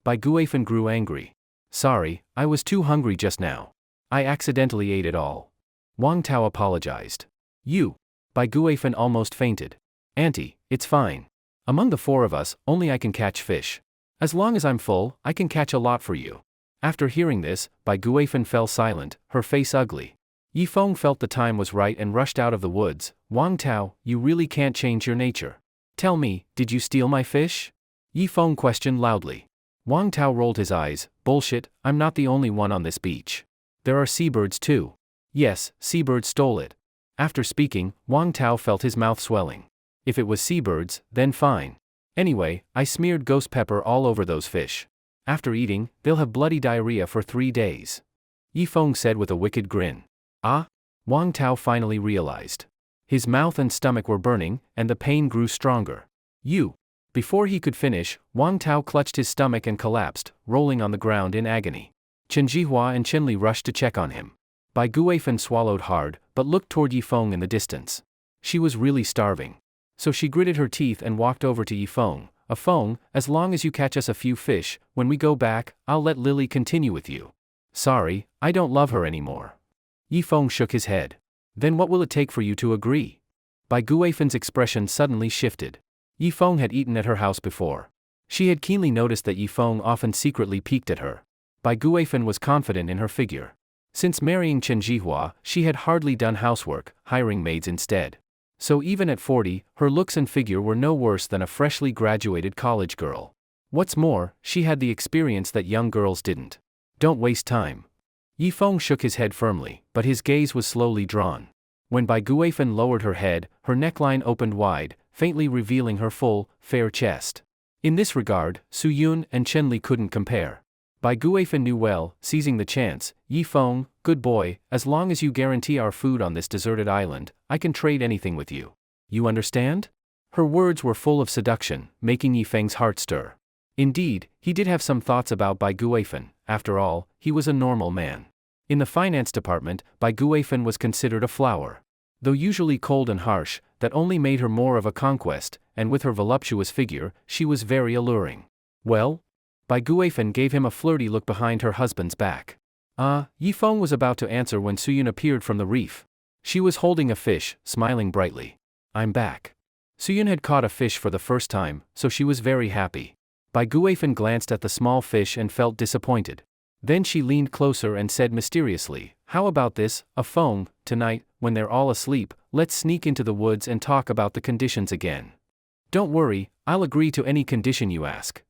Bai Guifan grew angry. Sorry, I was too hungry just now. I accidentally ate it all. Wang Tao apologized. You. Bai Guifan almost fainted. Auntie, it's fine. Among the 4 of us, only I can catch fish. As long as I'm full, I can catch a lot for you. After hearing this, Bai Guifan fell silent, her face ugly. Yifeng felt the time was right and rushed out of the woods. Wang Tao, you really can't change your nature. Tell me, did you steal my fish? Yifeng questioned loudly. Wang Tao rolled his eyes. Bullshit, I'm not the only one on this beach. There are seabirds too. Yes, seabirds stole it. After speaking, Wang Tao felt his mouth swelling. If it was seabirds, then fine. Anyway, I smeared ghost pepper all over those fish. After eating, they'll have bloody diarrhea for 3 days. Yifeng said with a wicked grin. Ah? Wang Tao finally realized. His mouth and stomach were burning, and the pain grew stronger. You. Before he could finish, Wang Tao clutched his stomach and collapsed, rolling on the ground in agony. Chen Jihua and Chen Li rushed to check on him. Bai Guifan swallowed hard, but looked toward Yifeng in the distance. She was really starving. So she gritted her teeth and walked over to Yifeng. Feng, as long as you catch us a few fish, when we go back, I'll let Lily continue with you. Sorry, I don't love her anymore. Yifeng shook his head. Then what will it take for you to agree? Bai Guifen's expression suddenly shifted. Yifeng had eaten at her house before. She had keenly noticed that Yifeng often secretly peeked at her. Bai Guifen was confident in her figure. Since marrying Chen Jihua, she had hardly done housework, hiring maids instead. So even at 40, her looks and figure were no worse than a freshly graduated college girl. What's more, she had the experience that young girls didn't. Don't waste time. Yifeng shook his head firmly, but his gaze was slowly drawn. When Bai Guifan lowered her head, her neckline opened wide, faintly revealing her full, fair chest. In this regard, Su Yun and Chen Li couldn't compare. Bai Guifan knew well, seizing the chance, Yifeng, good boy, as long as you guarantee our food on this deserted island, I can trade anything with you. You understand? Her words were full of seduction, making Yifeng's heart stir. Indeed, he did have some thoughts about Bai Guifan. After all, he was a normal man. In the finance department, Bai Guifan was considered a flower. Though usually cold and harsh, that only made her more of a conquest, and with her voluptuous figure, she was very alluring. Well? Bai Guifan gave him a flirty look behind her husband's back. Yifeng was about to answer when Suyun appeared from the reef. She was holding a fish, smiling brightly. I'm back. Suyun had caught a fish for the first time, so she was very happy. Bai Guifan glanced at the small fish and felt disappointed. Then she leaned closer and said mysteriously, how about this, Feng, tonight, when they're all asleep, let's sneak into the woods and talk about the conditions again. Don't worry, I'll agree to any condition you ask.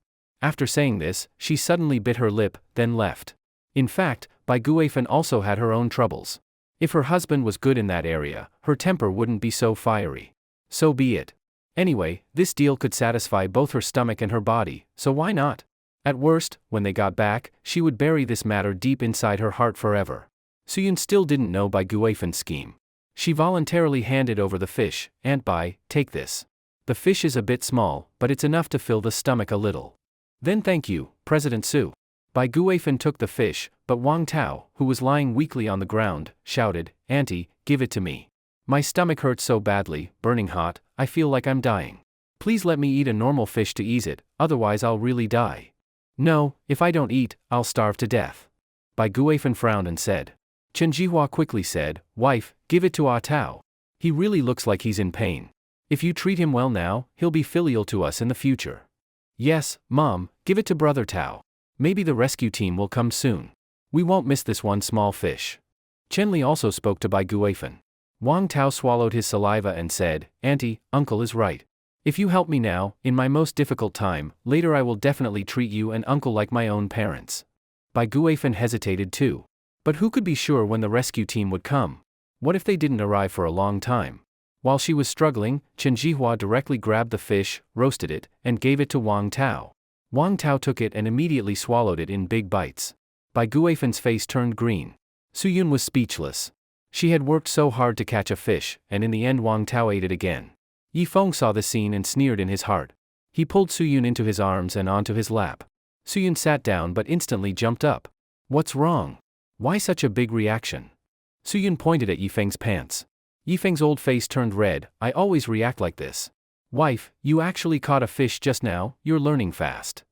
After saying this, she suddenly bit her lip, then left. In fact, Bai Guifan also had her own troubles. If her husband was good in that area, her temper wouldn't be so fiery. So be it. Anyway, this deal could satisfy both her stomach and her body, so why not? At worst, when they got back, she would bury this matter deep inside her heart forever. Suyun still didn't know Bai Guifan's scheme. She voluntarily handed over the fish. Aunt Bai, take this. The fish is a bit small, but it's enough to fill the stomach a little. Then thank you, President Su. Bai Guifan took the fish, but Wang Tao, who was lying weakly on the ground, shouted, Auntie, give it to me. My stomach hurts so badly, burning hot, I feel like I'm dying. Please let me eat a normal fish to ease it, otherwise I'll really die. No, if I don't eat, I'll starve to death. Bai Guifan frowned and said. Chen Jihua quickly said, Wife, give it to Ah Tao. He really looks like he's in pain. If you treat him well now, he'll be filial to us in the future. Yes, Mom, give it to Brother Tao. Maybe the rescue team will come soon. We won't miss this one small fish. Chen Li also spoke to Bai Guifan. Wang Tao swallowed his saliva and said, Auntie, Uncle is right. If you help me now, in my most difficult time, later I will definitely treat you and Uncle like my own parents. Bai Guifan hesitated too. But who could be sure when the rescue team would come? What if they didn't arrive for a long time? While she was struggling, Chen Jihua directly grabbed the fish, roasted it, and gave it to Wang Tao. Wang Tao took it and immediately swallowed it in big bites. Bai Guifan's face turned green. Suyun was speechless. She had worked so hard to catch a fish, and in the end Wang Tao ate it again. Yifeng saw the scene and sneered in his heart. He pulled Suyun into his arms and onto his lap. Suyun sat down but instantly jumped up. What's wrong? Why such a big reaction? Suyun pointed at Yifeng's pants. Yifeng's old face turned red. I always react like this. Wife, you actually caught a fish just now, you're learning fast.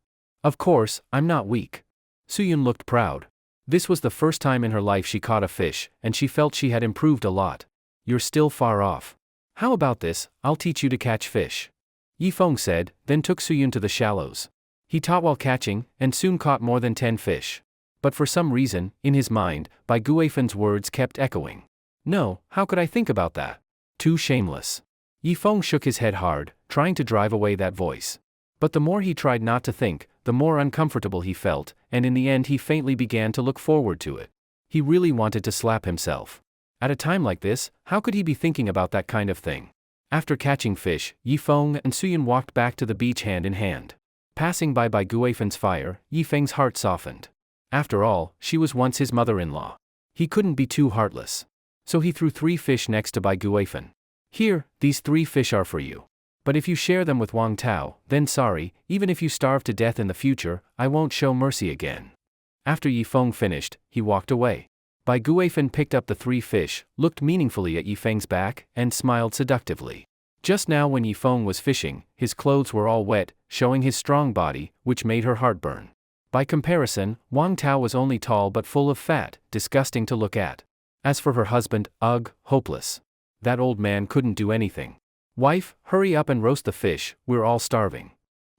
Of course, I'm not weak. Suyun looked proud. This was the first time in her life she caught a fish, and she felt she had improved a lot. You're still far off. How about this, I'll teach you to catch fish. Yifeng said, then took Suyun to the shallows. He taught while catching, and soon caught more than 10 fish. But for some reason, in his mind, Bai Guifan's words kept echoing. No, how could I think about that? Too shameless. Yifeng shook his head hard, trying to drive away that voice. But the more he tried not to think, the more uncomfortable he felt, and in the end he faintly began to look forward to it. He really wanted to slap himself. At a time like this, how could he be thinking about that kind of thing? After catching fish, Yifeng and Suyun walked back to the beach hand in hand. Passing by Bai Guifan's fire, Yifeng's heart softened. After all, she was once his mother-in-law. He couldn't be too heartless. So he threw 3 fish next to Bai Guifan. Here, these 3 fish are for you. But if you share them with Wang Tao, then sorry, even if you starve to death in the future, I won't show mercy again. After Yifeng finished, he walked away. Bai Guifeng picked up the 3 fish, looked meaningfully at Yifeng's back, and smiled seductively. Just now when Yifeng was fishing, his clothes were all wet, showing his strong body, which made her heart burn. By comparison, Wang Tao was only tall but full of fat, disgusting to look at. As for her husband, ugh, hopeless. That old man couldn't do anything. Wife, hurry up and roast the fish, we're all starving.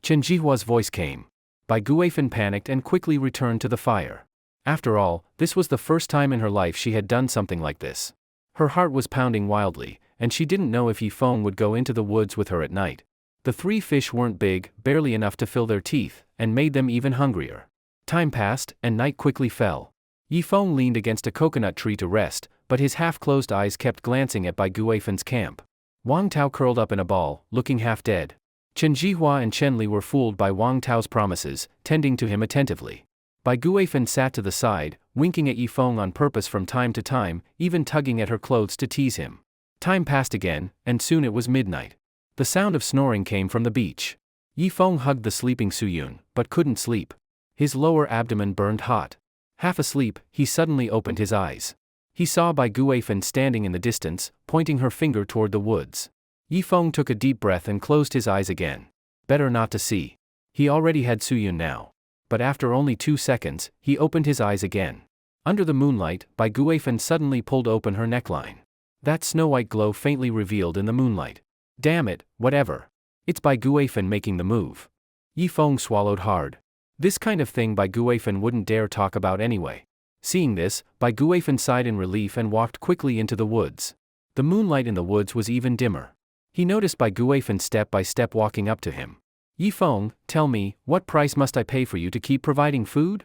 Chen Jihua's voice came. Bai Guifeng panicked and quickly returned to the fire. After all, this was the first time in her life she had done something like this. Her heart was pounding wildly, and she didn't know if Yifeng would go into the woods with her at night. The 3 fish weren't big, barely enough to fill their teeth, and made them even hungrier. Time passed, and night quickly fell. Yifeng leaned against a coconut tree to rest, but his half-closed eyes kept glancing at Bai Guifeng's camp. Wang Tao curled up in a ball, looking half dead. Chen Jihua and Chen Li were fooled by Wang Tao's promises, tending to him attentively. Bai Guifeng sat to the side, winking at Yifeng on purpose from time to time, even tugging at her clothes to tease him. Time passed again, and soon it was midnight. The sound of snoring came from the beach. Yifeng hugged the sleeping Suyun, but couldn't sleep. His lower abdomen burned hot. Half asleep, he suddenly opened his eyes. He saw Bai Guifeng standing in the distance, pointing her finger toward the woods. Yifeng took a deep breath and closed his eyes again. Better not to see. He already had Suyun now. But after only 2 seconds, he opened his eyes again. Under the moonlight, Bai Guifeng suddenly pulled open her neckline. That snow-white glow faintly revealed in the moonlight. Damn it, whatever. It's Bai Guifeng making the move. Yifeng swallowed hard. This kind of thing Bai Guifeng wouldn't dare talk about anyway. Seeing this, Bai Guifeng sighed in relief and walked quickly into the woods. The moonlight in the woods was even dimmer. He noticed Bai Guifeng step by step walking up to him. Yifeng, tell me, what price must I pay for you to keep providing food?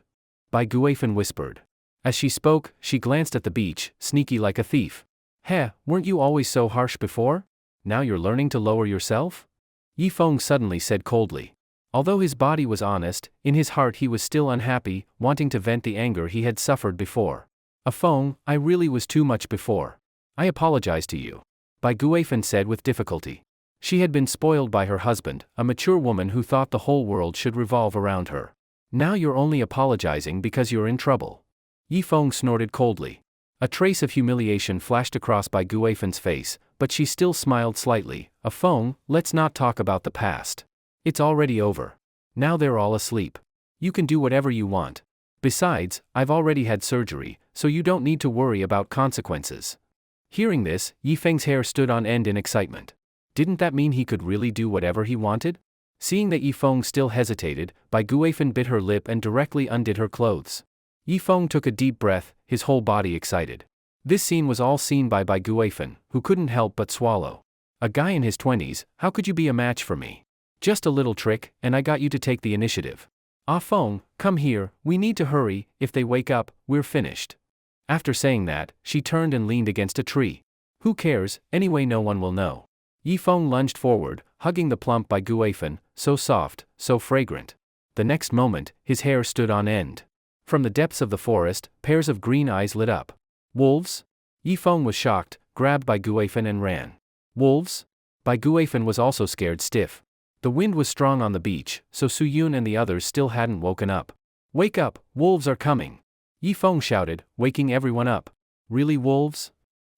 Bai Guifeng whispered. As she spoke, she glanced at the beach, sneaky like a thief. Heh, weren't you always so harsh before? Now you're learning to lower yourself? Yifeng suddenly said coldly. Although his body was honest, in his heart he was still unhappy, wanting to vent the anger he had suffered before. Feng, I really was too much before. I apologize to you. Bai Guifeng said with difficulty. She had been spoiled by her husband, a mature woman who thought the whole world should revolve around her. Now you're only apologizing because you're in trouble. Yifeng snorted coldly. A trace of humiliation flashed across Bai Guifeng's face, but she still smiled slightly. Feng, let's not talk about the past. It's already over. Now they're all asleep. You can do whatever you want. Besides, I've already had surgery, so you don't need to worry about consequences. Hearing this, Yifeng's hair stood on end in excitement. Didn't that mean he could really do whatever he wanted? Seeing that Yifeng still hesitated, Bai Guifeng bit her lip and directly undid her clothes. Yifeng took a deep breath, his whole body excited. This scene was all seen by Bai Guifeng, who couldn't help but swallow. A guy in his 20s, how could you be a match for me? Just a little trick, and I got you to take the initiative. Feng, come here, we need to hurry, if they wake up, we're finished. After saying that, she turned and leaned against a tree. Who cares, anyway no one will know. Yifeng lunged forward, hugging the plump Bai Guifeng, so soft, so fragrant. The next moment, his hair stood on end. From the depths of the forest, pairs of green eyes lit up. Wolves? Yifeng was shocked, grabbed Bai Guifeng and ran. Wolves? Bai Guifeng was also scared stiff. The wind was strong on the beach, so Suyun and the others still hadn't woken up. Wake up, wolves are coming! Yifeng shouted, waking everyone up. Really wolves?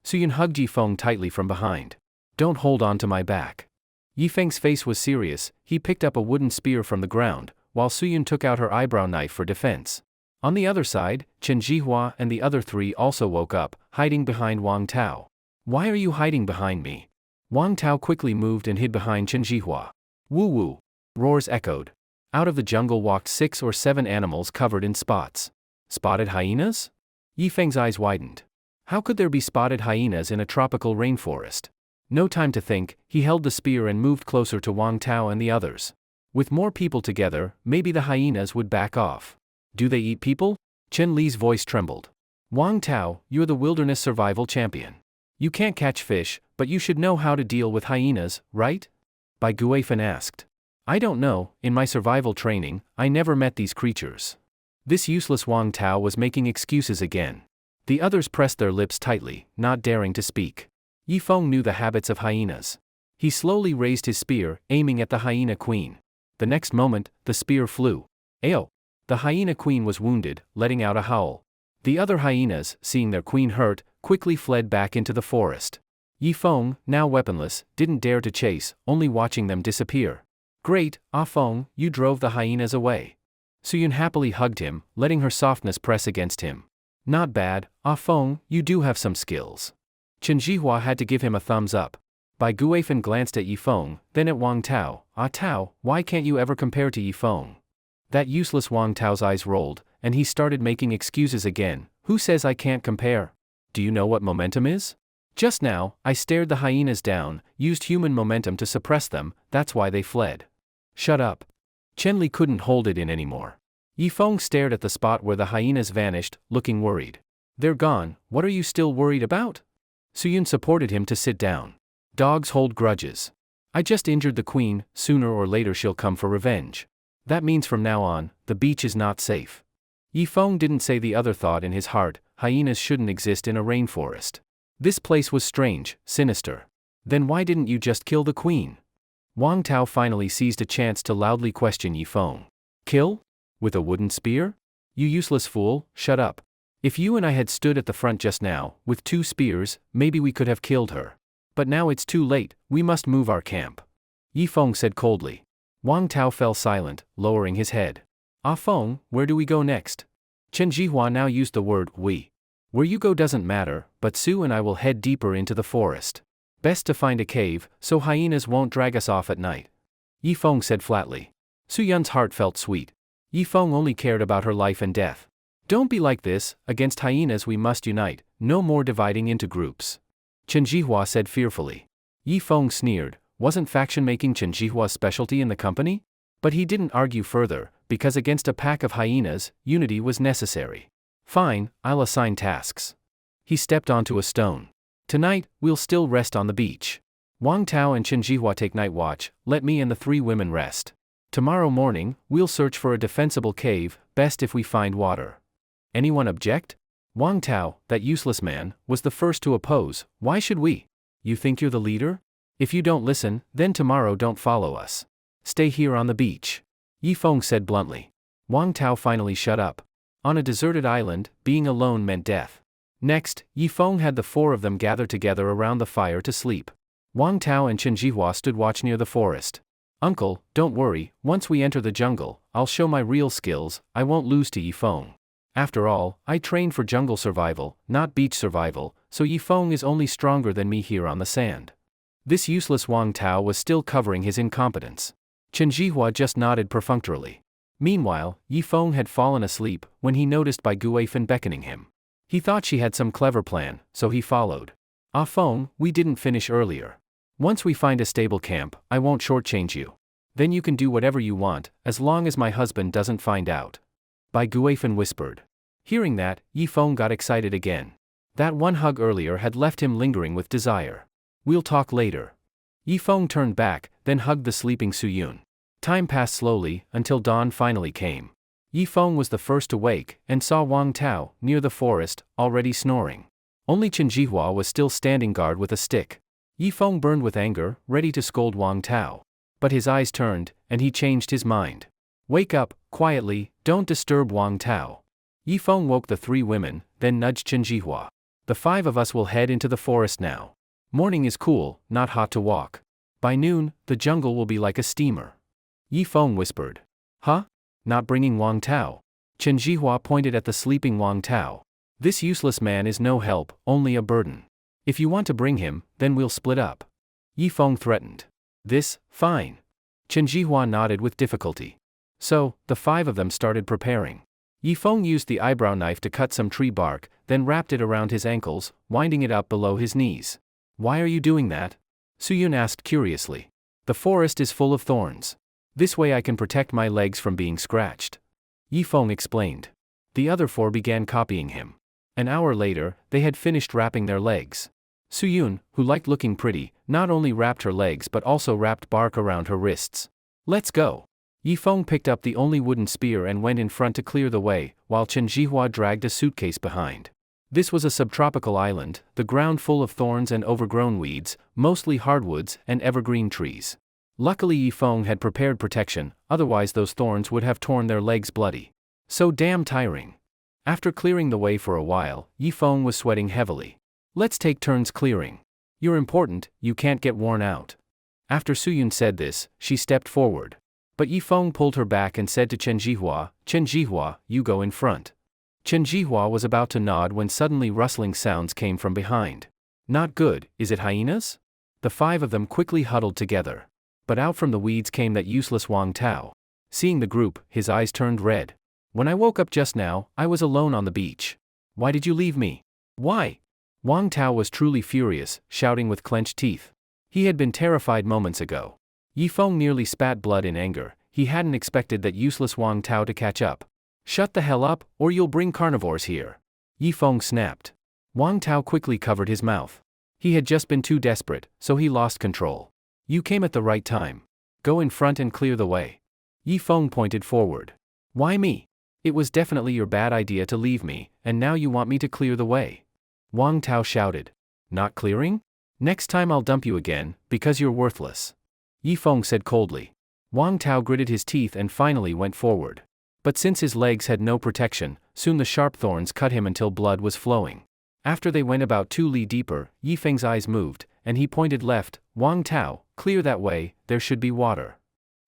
Suyun hugged Yifeng tightly from behind. Don't hold on to my back. Yifeng's face was serious, he picked up a wooden spear from the ground, while Suyun took out her eyebrow knife for defense. On the other side, Chen Jihua and the other 3 also woke up, hiding behind Wang Tao. Why are you hiding behind me? Wang Tao quickly moved and hid behind Chen Jihua. Woo woo! Roars echoed. Out of the jungle walked 6 or 7 animals covered in spots. Spotted hyenas? Yifeng's eyes widened. How could there be spotted hyenas in a tropical rainforest? No time to think, he held the spear and moved closer to Wang Tao and the others. With more people together, maybe the hyenas would back off. Do they eat people? Chen Li's voice trembled. Wang Tao, you're the wilderness survival champion. You can't catch fish, but you should know how to deal with hyenas, right? Bai Guifeng asked. I don't know, in my survival training, I never met these creatures. This useless Wang Tao was making excuses again. The others pressed their lips tightly, not daring to speak. Yifeng knew the habits of hyenas. He slowly raised his spear, aiming at the hyena queen. The next moment, the spear flew. Ayo! The hyena queen was wounded, letting out a howl. The other hyenas, seeing their queen hurt, quickly fled back into the forest. Yifeng, now weaponless, didn't dare to chase, only watching them disappear. Great, Ah Feng, you drove the hyenas away. Suyun happily hugged him, letting her softness press against him. Not bad, Ah Feng, you do have some skills. Chen Jihua had to give him a thumbs up. Bai Guifan glanced at Yifeng, then at Wang Tao. Ah Tao, why can't you ever compare to Yifeng? That useless Wang Tao's eyes rolled, and he started making excuses again. Who says I can't compare? Do you know what momentum is? Just now, I stared the hyenas down, used human momentum to suppress them, that's why they fled. Shut up. Chenli couldn't hold it in anymore. Yifeng stared at the spot where the hyenas vanished, looking worried. They're gone, what are you still worried about? Suyun supported him to sit down. Dogs hold grudges. I just injured the queen, sooner or later she'll come for revenge. That means from now on, the beach is not safe. Yifeng didn't say the other thought in his heart, hyenas shouldn't exist in a rainforest. This place was strange, sinister. Then why didn't you just kill the queen? Wang Tao finally seized a chance to loudly question Yifeng. Kill? With a wooden spear? You useless fool, shut up. If you and I had stood at the front just now, with 2 spears, maybe we could have killed her. But now it's too late, we must move our camp. Yifeng said coldly. Wang Tao fell silent, lowering his head. Ah Feng, where do we go next? Chen Jihua now used the word we. Where you go doesn't matter, but Su and I will head deeper into the forest. Best to find a cave, so hyenas won't drag us off at night. Yifeng said flatly. Su Yun's heart felt sweet. Yifeng only cared about her life and death. Don't be like this, against hyenas we must unite, no more dividing into groups. Chen Jihua said fearfully. Yifeng sneered, wasn't faction-making Chen Jihua's specialty in the company? But he didn't argue further, because against a pack of hyenas, unity was necessary. Fine, I'll assign tasks. He stepped onto a stone. Tonight, we'll still rest on the beach. Wang Tao and Chen Jihua take night watch, let me and the 3 women rest. Tomorrow morning, we'll search for a defensible cave, best if we find water. Anyone object? Wang Tao, that useless man, was the first to oppose. Why should we? You think you're the leader? If you don't listen, then tomorrow don't follow us. Stay here on the beach. Yifeng said bluntly. Wang Tao finally shut up. On a deserted island, being alone meant death. Next, Yifeng had the 4 of them gather together around the fire to sleep. Wang Tao and Chen Jihua stood watch near the forest. Uncle, don't worry, once we enter the jungle, I'll show my real skills, I won't lose to Yifeng. After all, I trained for jungle survival, not beach survival, so Yifeng is only stronger than me here on the sand. This useless Wang Tao was still covering his incompetence. Chen Jihua just nodded perfunctorily. Meanwhile, Yifeng had fallen asleep when he noticed Bai Guifan beckoning him. He thought she had some clever plan, so he followed. Ah Feng, we didn't finish earlier. Once we find a stable camp, I won't shortchange you. Then you can do whatever you want, as long as my husband doesn't find out. Bai Guifan whispered. Hearing that, Yifeng got excited again. That one hug earlier had left him lingering with desire. We'll talk later. Yifeng turned back, then hugged the sleeping Suyun. Time passed slowly, until dawn finally came. Yifeng was the first to wake, and saw Wang Tao, near the forest, already snoring. Only Chen Jihua was still standing guard with a stick. Yifeng burned with anger, ready to scold Wang Tao. But his eyes turned, and he changed his mind. Wake up, quietly, don't disturb Wang Tao. Yifeng woke the 3 women, then nudged Chen Jihua. The 5 of us will head into the forest now. Morning is cool, not hot to walk. By noon, the jungle will be like a steamer. Yifeng whispered. Huh? Not bringing Wang Tao? Chen Jihua pointed at the sleeping Wang Tao. This useless man is no help, only a burden. If you want to bring him, then we'll split up. Yifeng threatened. This, fine. Chen Jihua nodded with difficulty. So, the 5 of them started preparing. Yifeng used the eyebrow knife to cut some tree bark, then wrapped it around his ankles, winding it up below his knees. Why are you doing that? Suyun asked curiously. The forest is full of thorns. This way I can protect my legs from being scratched. Yifeng explained. The other 4 began copying him. An hour later, they had finished wrapping their legs. Suyun, who liked looking pretty, not only wrapped her legs but also wrapped bark around her wrists. Let's go. Yifeng picked up the only wooden spear and went in front to clear the way, while Chen Jihua dragged a suitcase behind. This was a subtropical island, the ground full of thorns and overgrown weeds, mostly hardwoods and evergreen trees. Luckily Yifeng had prepared protection, otherwise those thorns would have torn their legs bloody. So damn tiring. After clearing the way for a while, Yifeng was sweating heavily. Let's take turns clearing. You're important, you can't get worn out. After Suyun said this, she stepped forward. But Yifeng pulled her back and said to Chen Jihua, you go in front. Chen Jihua was about to nod when suddenly rustling sounds came from behind. Not good, is it hyenas? The five of them quickly huddled together. But out from the weeds came that useless Wang Tao. Seeing the group, his eyes turned red. When I woke up just now, I was alone on the beach. Why did you leave me? Why? Wang Tao was truly furious, shouting with clenched teeth. He had been terrified moments ago. Yifeng nearly spat blood in anger. He hadn't expected that useless Wang Tao to catch up. Shut the hell up, or you'll bring carnivores here. Yifeng snapped. Wang Tao quickly covered his mouth. He had just been too desperate, so he lost control. You came at the right time. Go in front and clear the way. Yifeng pointed forward. Why me? It was definitely your bad idea to leave me, and now you want me to clear the way. Wang Tao shouted. Not clearing? Next time I'll dump you again, because you're worthless. Yifeng said coldly. Wang Tao gritted his teeth and finally went forward. But since his legs had no protection, soon the sharp thorns cut him until blood was flowing. After they went about 2 li deeper, Yifeng's eyes moved, and he pointed left. Wang Tao, clear that way, there should be water.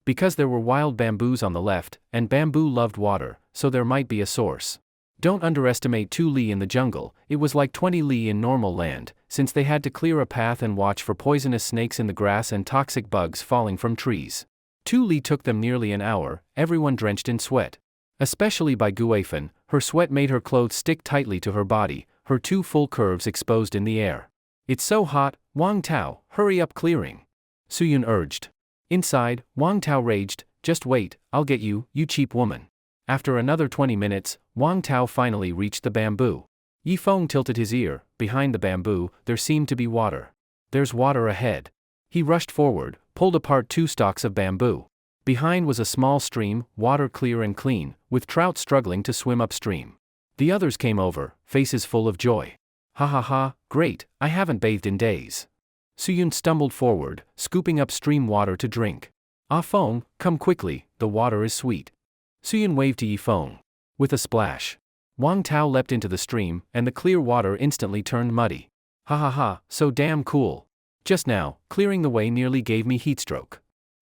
Because there were wild bamboos on the left, and bamboo loved water, so there might be a source. Don't underestimate 2 li in the jungle, it was like 20 li in normal land, since they had to clear a path and watch for poisonous snakes in the grass and toxic bugs falling from trees. 2 li took them nearly an hour, everyone drenched in sweat. Especially by Guifen, her sweat made her clothes stick tightly to her body, her 2 full curves exposed in the air. It's so hot, Wang Tao, hurry up clearing. Suyun urged. Inside, Wang Tao raged, just wait, I'll get you, you cheap woman. After another 20 minutes, Wang Tao finally reached the bamboo. Yifeng tilted his ear. Behind the bamboo, there seemed to be water. There's water ahead. He rushed forward, pulled apart 2 stalks of bamboo. Behind was a small stream, water clear and clean, with trout struggling to swim upstream. The others came over, faces full of joy. Ha ha ha, great, I haven't bathed in days. Suyun stumbled forward, scooping up stream water to drink. Ah Feng, come quickly, the water is sweet. Suyun waved to Yifeng. With a splash, Wang Tao leapt into the stream, and the clear water instantly turned muddy. Ha ha ha, so damn cool. Just now, clearing the way nearly gave me heatstroke.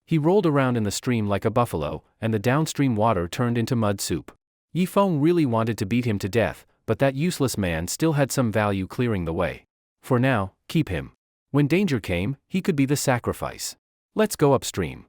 He rolled around in the stream like a buffalo, and the downstream water turned into mud soup. Yifeng really wanted to beat him to death, but that useless man still had some value clearing the way. For now, keep him. When danger came, he could be the sacrifice. Let's go upstream.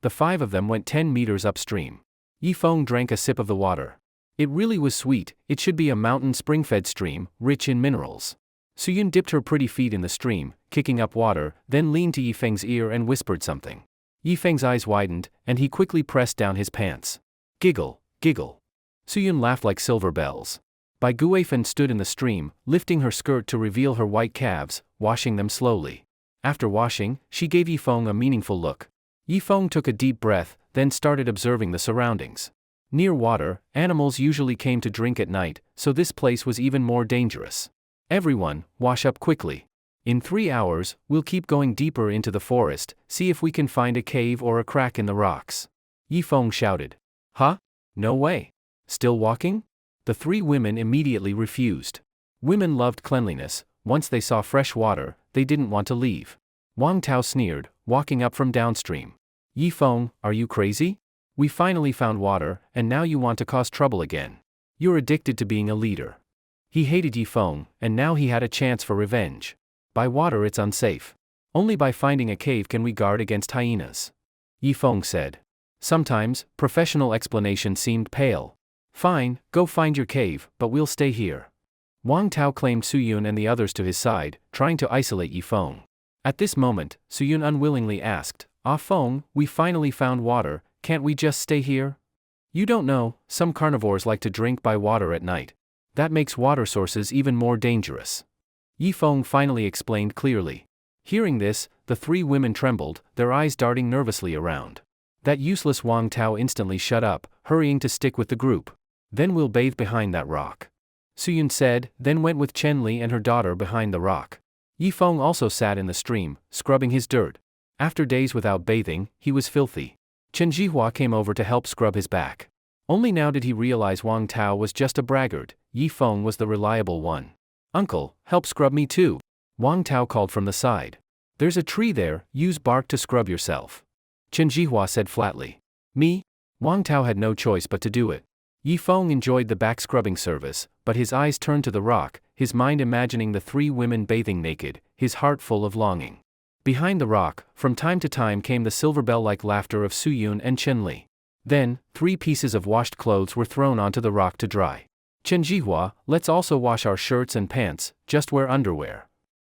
The 5 of them went 10 meters upstream. Yifeng drank a sip of the water. It really was sweet, it should be a mountain spring-fed stream, rich in minerals. Suyun dipped her pretty feet in the stream, kicking up water, then leaned to Yifeng's ear and whispered something. Yifeng's eyes widened, and he quickly pressed down his pants. Giggle, giggle. Suyun laughed like silver bells. Bai Guifen stood in the stream, lifting her skirt to reveal her white calves, washing them slowly. After washing, she gave Yifeng a meaningful look. Yifeng took a deep breath, then started observing the surroundings. Near water, animals usually came to drink at night, so this place was even more dangerous. Everyone, wash up quickly. In 3 hours, we'll keep going deeper into the forest, see if we can find a cave or a crack in the rocks. Yifeng shouted. Huh? No way. Still walking? The 3 women immediately refused. Women loved cleanliness, once they saw fresh water, they didn't want to leave. Wang Tao sneered, walking up from downstream. Yifeng, are you crazy? We finally found water, and now you want to cause trouble again. You're addicted to being a leader. He hated Yifeng, and now he had a chance for revenge. By water it's unsafe. Only by finding a cave can we guard against hyenas. Yifeng said. Sometimes, professional explanation seemed pale. Fine, go find your cave, but we'll stay here. Wang Tao claimed Suyun and the others to his side, trying to isolate Yifeng. At this moment, Suyun unwillingly asked, Ah Feng, we finally found water, can't we just stay here? You don't know, some carnivores like to drink by water at night. That makes water sources even more dangerous. Yifeng finally explained clearly. Hearing this, the 3 women trembled, their eyes darting nervously around. That useless Wang Tao instantly shut up, hurrying to stick with the group. Then we'll bathe behind that rock. Suyun said, then went with Chenli and her daughter behind the rock. Yifeng also sat in the stream, scrubbing his dirt. After days without bathing, he was filthy. Chen Jihua came over to help scrub his back. Only now did he realize Wang Tao was just a braggart, Yifeng was the reliable one. Uncle, help scrub me too. Wang Tao called from the side. There's a tree there, use bark to scrub yourself. Chen Jihua said flatly. Me? Wang Tao had no choice but to do it. Yifeng enjoyed the back scrubbing service, but his eyes turned to the rock, his mind imagining the three women bathing naked, his heart full of longing. Behind the rock, from time to time came the silver bell-like laughter of Suyun and Chenli. Then, 3 pieces of washed clothes were thrown onto the rock to dry. Chen Jihua, let's also wash our shirts and pants, just wear underwear.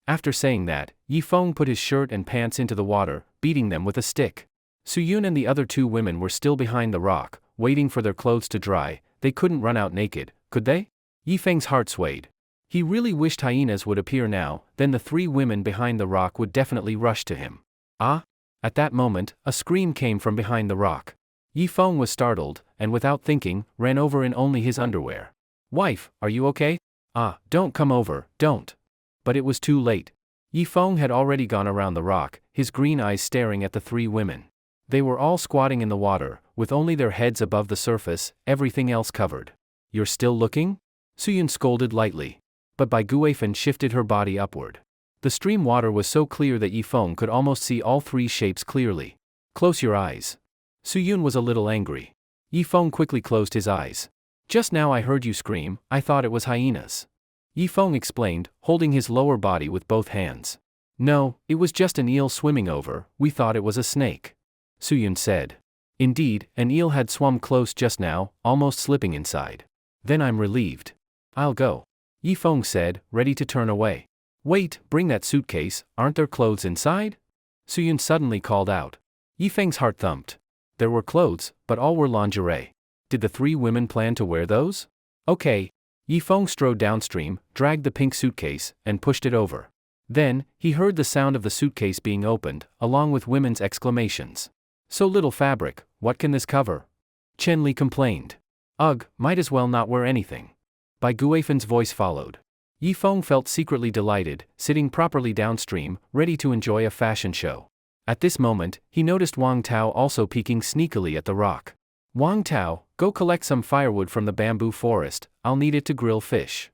After saying that, Yifeng put his shirt and pants into the water, beating them with a stick. Suyun and the other 2 women were still behind the rock, waiting for their clothes to dry. They couldn't run out naked, could they? Yifeng's heart swayed. He really wished hyenas would appear now, then the 3 women behind the rock would definitely rush to him. Ah! At that moment, a scream came from behind the rock. Yifeng was startled, and without thinking, ran over in only his underwear. Wife, are you okay? Ah, don't come over, don't. But it was too late. Yifeng had already gone around the rock, his green eyes staring at the 3 women. They were all squatting in the water, with only their heads above the surface, everything else covered. You're still looking? Suyun scolded lightly. But Bai Guifen shifted her body upward. The stream water was so clear that Yifeng could almost see all 3 shapes clearly. Close your eyes. Suyun was a little angry. Yifeng quickly closed his eyes. Just now I heard you scream, I thought it was hyenas. Yifeng explained, holding his lower body with both hands. No, it was just an eel swimming over, we thought it was a snake. Suyun said. Indeed, an eel had swum close just now, almost slipping inside. Then I'm relieved. I'll go. Yifeng said, ready to turn away. Wait, bring that suitcase, aren't there clothes inside? Suyun suddenly called out. Yifeng's heart thumped. There were clothes, but all were lingerie. Did the 3 women plan to wear those? Okay. Yifeng strode downstream, dragged the pink suitcase, and pushed it over. Then, he heard the sound of the suitcase being opened, along with women's exclamations. So little fabric, what can this cover? Chenli complained. Ugh, might as well not wear anything. Bai Guifen's voice followed. Yifeng felt secretly delighted, sitting properly downstream, ready to enjoy a fashion show. At this moment, he noticed Wang Tao also peeking sneakily at the rock. Wang Tao, go collect some firewood from the bamboo forest, I'll need it to grill fish.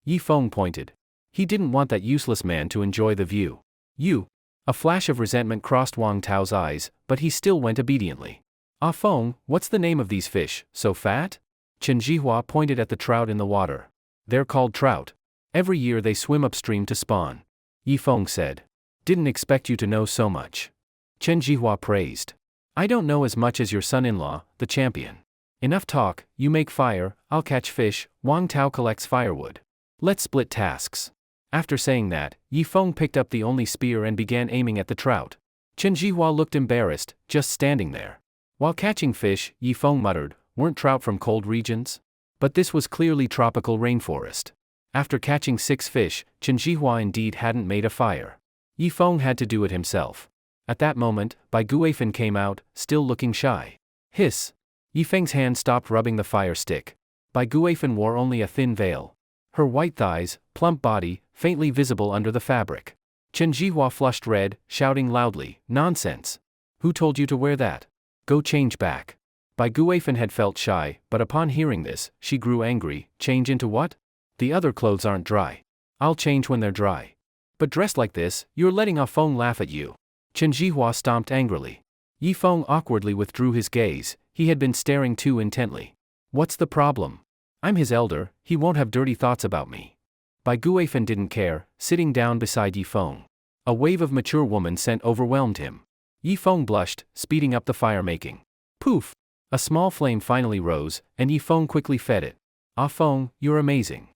Yifeng pointed. He didn't want that useless man to enjoy the view. You. A flash of resentment crossed Wang Tao's eyes, but he still went obediently. Ah Feng, what's the name of these fish, so fat? Chen Jihua pointed at the trout in the water. They're called trout. Every year they swim upstream to spawn. Yifeng said. Didn't expect you to know so much. Chen Jihua praised. I don't know as much as your son-in-law, the champion. Enough talk, you make fire, I'll catch fish, Wang Tao collects firewood. Let's split tasks. After saying that, Yifeng picked up the only spear and began aiming at the trout. Chen Jihua looked embarrassed, just standing there. While catching fish, Yifeng muttered, weren't trout from cold regions? But this was clearly tropical rainforest. After catching 6 fish, Chen Jihua indeed hadn't made a fire. Yifeng had to do it himself. At that moment, Bai Guifen came out, still looking shy. Hiss! Yifeng's hand stopped rubbing the fire stick. Bai Guifen wore only a thin veil. Her white thighs, plump body, faintly visible under the fabric. Chen Jihua flushed red, shouting loudly, nonsense! Who told you to wear that? Go change back. Bai Guifen had felt shy, but upon hearing this, she grew angry. Change into what? The other clothes aren't dry. I'll change when they're dry. But dressed like this, you're letting Ah Feng laugh at you. Chen Jihua stomped angrily. Yifeng awkwardly withdrew his gaze, he had been staring too intently. What's the problem? I'm his elder, he won't have dirty thoughts about me. Bai Guifen didn't care, sitting down beside Yifeng. A wave of mature woman scent overwhelmed him. Yifeng blushed, speeding up the fire-making. Poof! A small flame finally rose, and Yifeng quickly fed it. Ah Feng, you're amazing.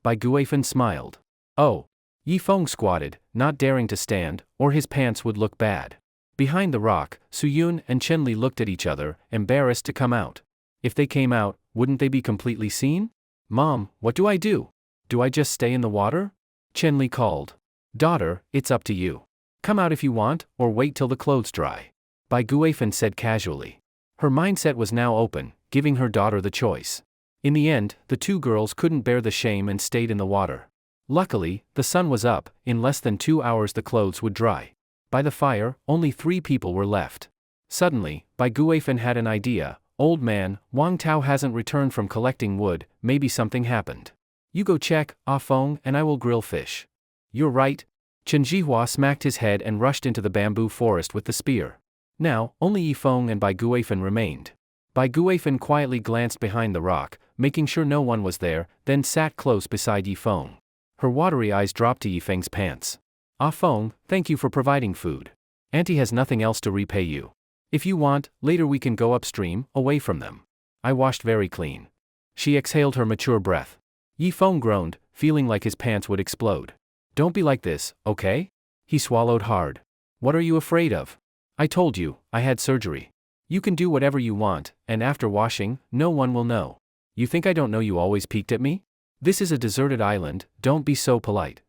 Bai Guifen smiled. Oh. Yifeng squatted, not daring to stand, or his pants would look bad. Behind the rock, Suyun and Chenli looked at each other, embarrassed to come out. If they came out, wouldn't they be completely seen? Mom, what do I do? Do I just stay in the water? Chenli called. Daughter, it's up to you. Come out if you want, or wait till the clothes dry. Bai Guifen said casually. Her mindset was now open, giving her daughter the choice. In the end, the two girls couldn't bear the shame and stayed in the water. Luckily, the sun was up. In less than 2 hours the clothes would dry. By the fire, only 3 people were left. Suddenly, Bai Guifan had an idea. Old man, Wang Tao hasn't returned from collecting wood, maybe something happened. You go check, Ah Feng, and I will grill fish. You're right. Chen Jihua smacked his head and rushed into the bamboo forest with the spear. Now, only Yi Feng and Bai Guifan remained. Bai Guifan quietly glanced behind the rock, making sure no one was there, then sat close beside Yi Feng. Her watery eyes dropped to Yi Feng's pants. Ah Feng, thank you for providing food. Auntie has nothing else to repay you. If you want, later we can go upstream, away from them. I washed very clean. She exhaled her mature breath. Yi Feng groaned, feeling like his pants would explode. Don't be like this, okay? He swallowed hard. What are you afraid of? I told you, I had surgery. You can do whatever you want, and after washing, no one will know. You think I don't know you always peeked at me? This is a deserted island, don't be so polite.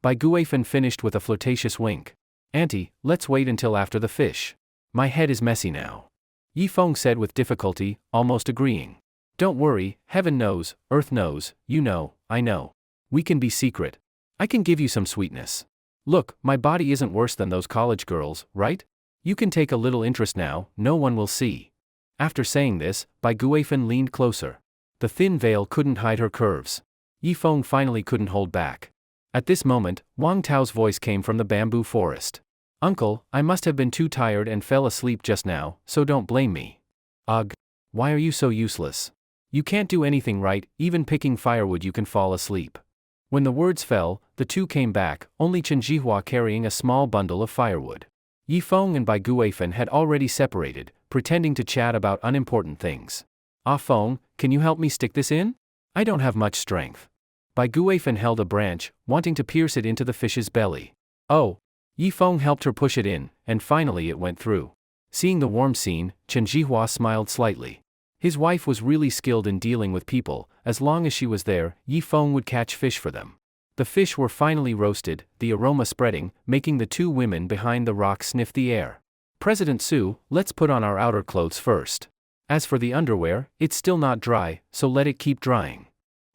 Bai Guifan finished with a flirtatious wink. Auntie, let's wait until after the fish. My head is messy now. Yi Feng said with difficulty, almost agreeing. Don't worry, heaven knows, earth knows, you know, I know. We can be secret. I can give you some sweetness. Look, my body isn't worse than those college girls, right? You can take a little interest now, no one will see. After saying this, Bai Guifan leaned closer. The thin veil couldn't hide her curves. Yi Feng finally couldn't hold back. At this moment, Wang Tao's voice came from the bamboo forest. Uncle, I must have been too tired and fell asleep just now, so don't blame me. Ugh. Why are you so useless? You can't do anything right, even picking firewood you can fall asleep. When the words fell, the two came back, only Chen Jihua carrying a small bundle of firewood. Yi Feng and Bai Guifan had already separated, pretending to chat about unimportant things. Ah Feng, can you help me stick this in? I don't have much strength. Bai Guifan held a branch, wanting to pierce it into the fish's belly. Oh. Yi Feng helped her push it in, and finally it went through. Seeing the warm scene, Chen Jihua smiled slightly. His wife was really skilled in dealing with people. As long as she was there, Yi Feng would catch fish for them. The fish were finally roasted, the aroma spreading, making the two women behind the rock sniff the air. President Su, let's put on our outer clothes first. As for the underwear, it's still not dry, so let it keep drying.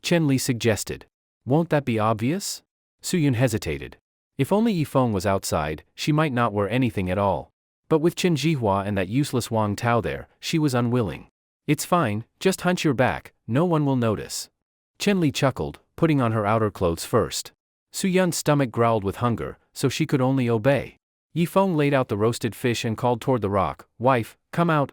Chen Li suggested. Won't that be obvious? Su Yun hesitated. If only Yi Feng was outside, she might not wear anything at all. But with Chen Jihua and that useless Wang Tao there, she was unwilling. It's fine, just hunch your back, no one will notice. Chen Li chuckled, putting on her outer clothes first. Su Yun's stomach growled with hunger, so she could only obey. Yi Feng laid out the roasted fish and called toward the rock, Wife, come out,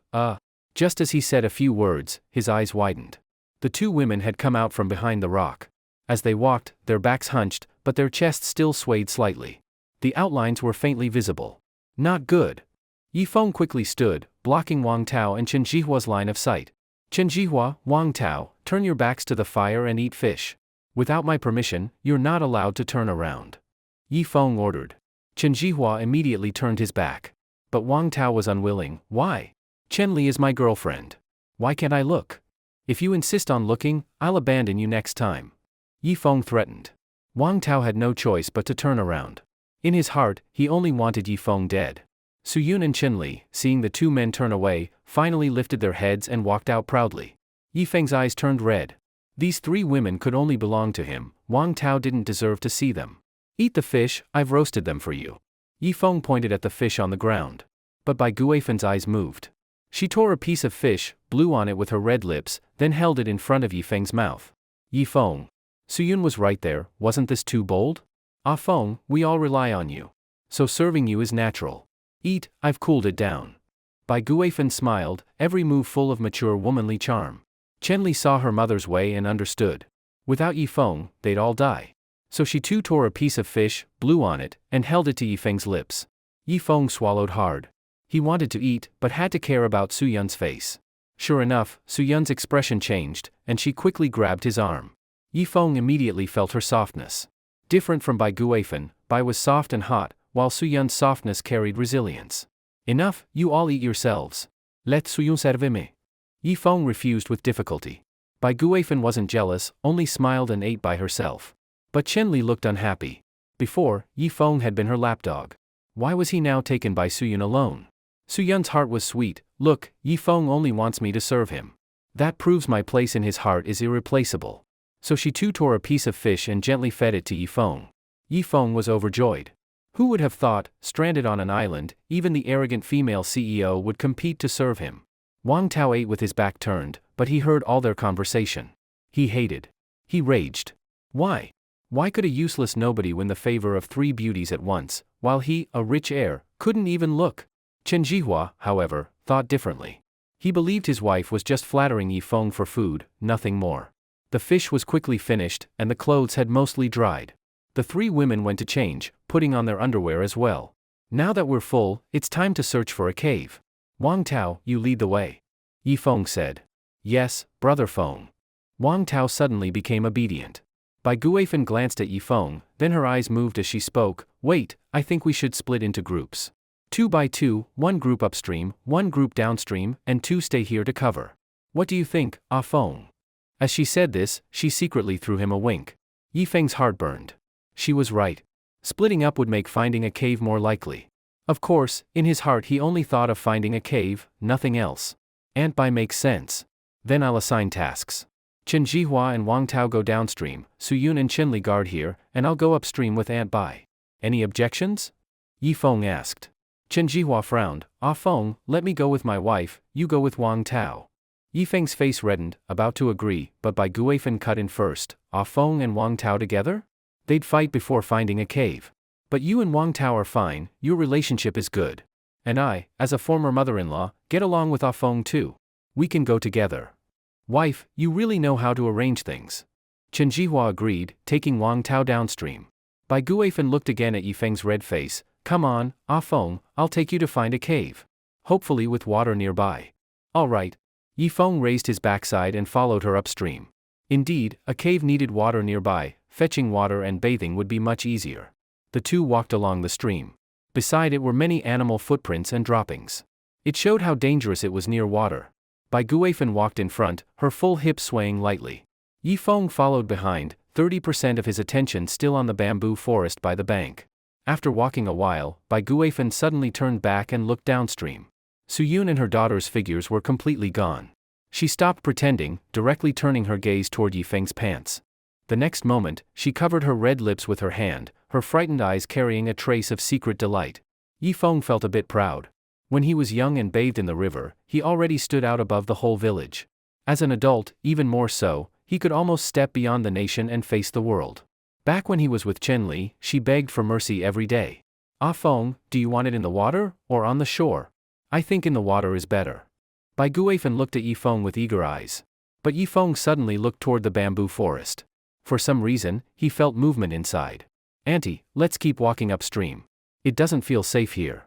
Just as he said a few words, his eyes widened. The two women had come out from behind the rock. As they walked, their backs hunched, but their chests still swayed slightly. The outlines were faintly visible. Not good. Yi Feng quickly stood, blocking Wang Tao and Chen Jihua's line of sight. Chen Jihua, Wang Tao, turn your backs to the fire and eat fish. Without my permission, you're not allowed to turn around. Yi Feng ordered. Chen Jihua immediately turned his back. But Wang Tao was unwilling. Why? Chen Li is my girlfriend. Why can't I look? If you insist on looking, I'll abandon you next time. Yi Feng threatened. Wang Tao had no choice but to turn around. In his heart, he only wanted Yi Feng dead. Su Yun and Chen Li, seeing the two men turn away, finally lifted their heads and walked out proudly. Yi Feng's eyes turned red. These three women could only belong to him. Wang Tao didn't deserve to see them. Eat the fish, I've roasted them for you. Yi Feng pointed at the fish on the ground. But Bai Guifen's eyes moved. She tore a piece of fish, blew on it with her red lips, then held it in front of Yi Feng's mouth. Yi Feng. Su Yun was right there, wasn't this too bold? Ah Feng, we all rely on you. So serving you is natural. Eat, I've cooled it down. Bai Guifen smiled, every move full of mature womanly charm. Chen Li saw her mother's way and understood. Without Yi Feng, they'd all die. So she too tore a piece of fish, blew on it, and held it to Yi Feng's lips. Yi Feng swallowed hard. He wanted to eat, but had to care about Su Yun's face. Sure enough, Su Yun's expression changed, and she quickly grabbed his arm. Yi Feng immediately felt her softness. Different from Bai Guifen, Bai was soft and hot, while Su Yun's softness carried resilience. Enough, you all eat yourselves. Let Su Yun serve me. Yi Feng refused with difficulty. Bai Guifen wasn't jealous, only smiled and ate by herself. But Chen Li looked unhappy. Before, Yi Feng had been her lapdog. Why was he now taken by Su Yun alone? Su Yun's heart was sweet. Look, Yi Feng only wants me to serve him. That proves my place in his heart is irreplaceable. So she too tore a piece of fish and gently fed it to Yifeng. Yifeng was overjoyed. Who would have thought, stranded on an island, even the arrogant female CEO would compete to serve him? Wang Tao ate with his back turned, but he heard all their conversation. He hated. He raged. Why? Why could a useless nobody win the favor of 3 beauties at once, while he, a rich heir, couldn't even look? Chen Jihua, however, thought differently. He believed his wife was just flattering Yifeng for food, nothing more. The fish was quickly finished, and the clothes had mostly dried. The 3 women went to change, putting on their underwear as well. Now that we're full, it's time to search for a cave. Wang Tao, you lead the way. Yifeng said. Yes, brother Feng. Wang Tao suddenly became obedient. Bai Guifen glanced at Yifeng, then her eyes moved as she spoke. Wait, I think we should split into groups. 2 by 2, 1 group upstream, 1 group downstream, and 2 stay here to cover. What do you think, Ah Feng? As she said this, she secretly threw him a wink. Yifeng's heart burned. She was right. Splitting up would make finding a cave more likely. Of course, in his heart he only thought of finding a cave, nothing else. Ant Bai makes sense. Then I'll assign tasks. Chen Jihua and Wang Tao go downstream, Su Yun and Chen Li guard here, and I'll go upstream with Ant Bai. Any objections? Yifeng asked. Chen Jihua frowned. Ah Feng, let me go with my wife, you go with Wang Tao. Yifeng's face reddened, about to agree, but Bai Guifen cut in first. Ah Feng and Wang Tao together? They'd fight before finding a cave. But you and Wang Tao are fine, your relationship is good. And I, as a former mother-in-law, get along with Ah Feng too. We can go together. Wife, you really know how to arrange things. Chen Jihua agreed, taking Wang Tao downstream. Bai Guifen looked again at Yifeng's red face. Come on, Ah Feng, I'll take you to find a cave. Hopefully with water nearby. All right. Yifeng raised his backside and followed her upstream. Indeed, a cave needed water nearby, fetching water and bathing would be much easier. The 2 walked along the stream. Beside it were many animal footprints and droppings. It showed how dangerous it was near water. Bai Guifen walked in front, her full hips swaying lightly. Yifeng followed behind, 30% of his attention still on the bamboo forest by the bank. After walking a while, Bai Guifen suddenly turned back and looked downstream. Su Yun and her daughter's figures were completely gone. She stopped pretending, directly turning her gaze toward Yifeng's pants. The next moment, she covered her red lips with her hand, her frightened eyes carrying a trace of secret delight. Yifeng felt a bit proud. When he was young and bathed in the river, he already stood out above the whole village. As an adult, even more so, he could almost step beyond the nation and face the world. Back when he was with Chen Li, she begged for mercy every day. Ah Feng, do you want it in the water, or on the shore? I think in the water is better. Bai Guifen looked at Yifeng with eager eyes. But Yifeng suddenly looked toward the bamboo forest. For some reason, he felt movement inside. Auntie, let's keep walking upstream. It doesn't feel safe here.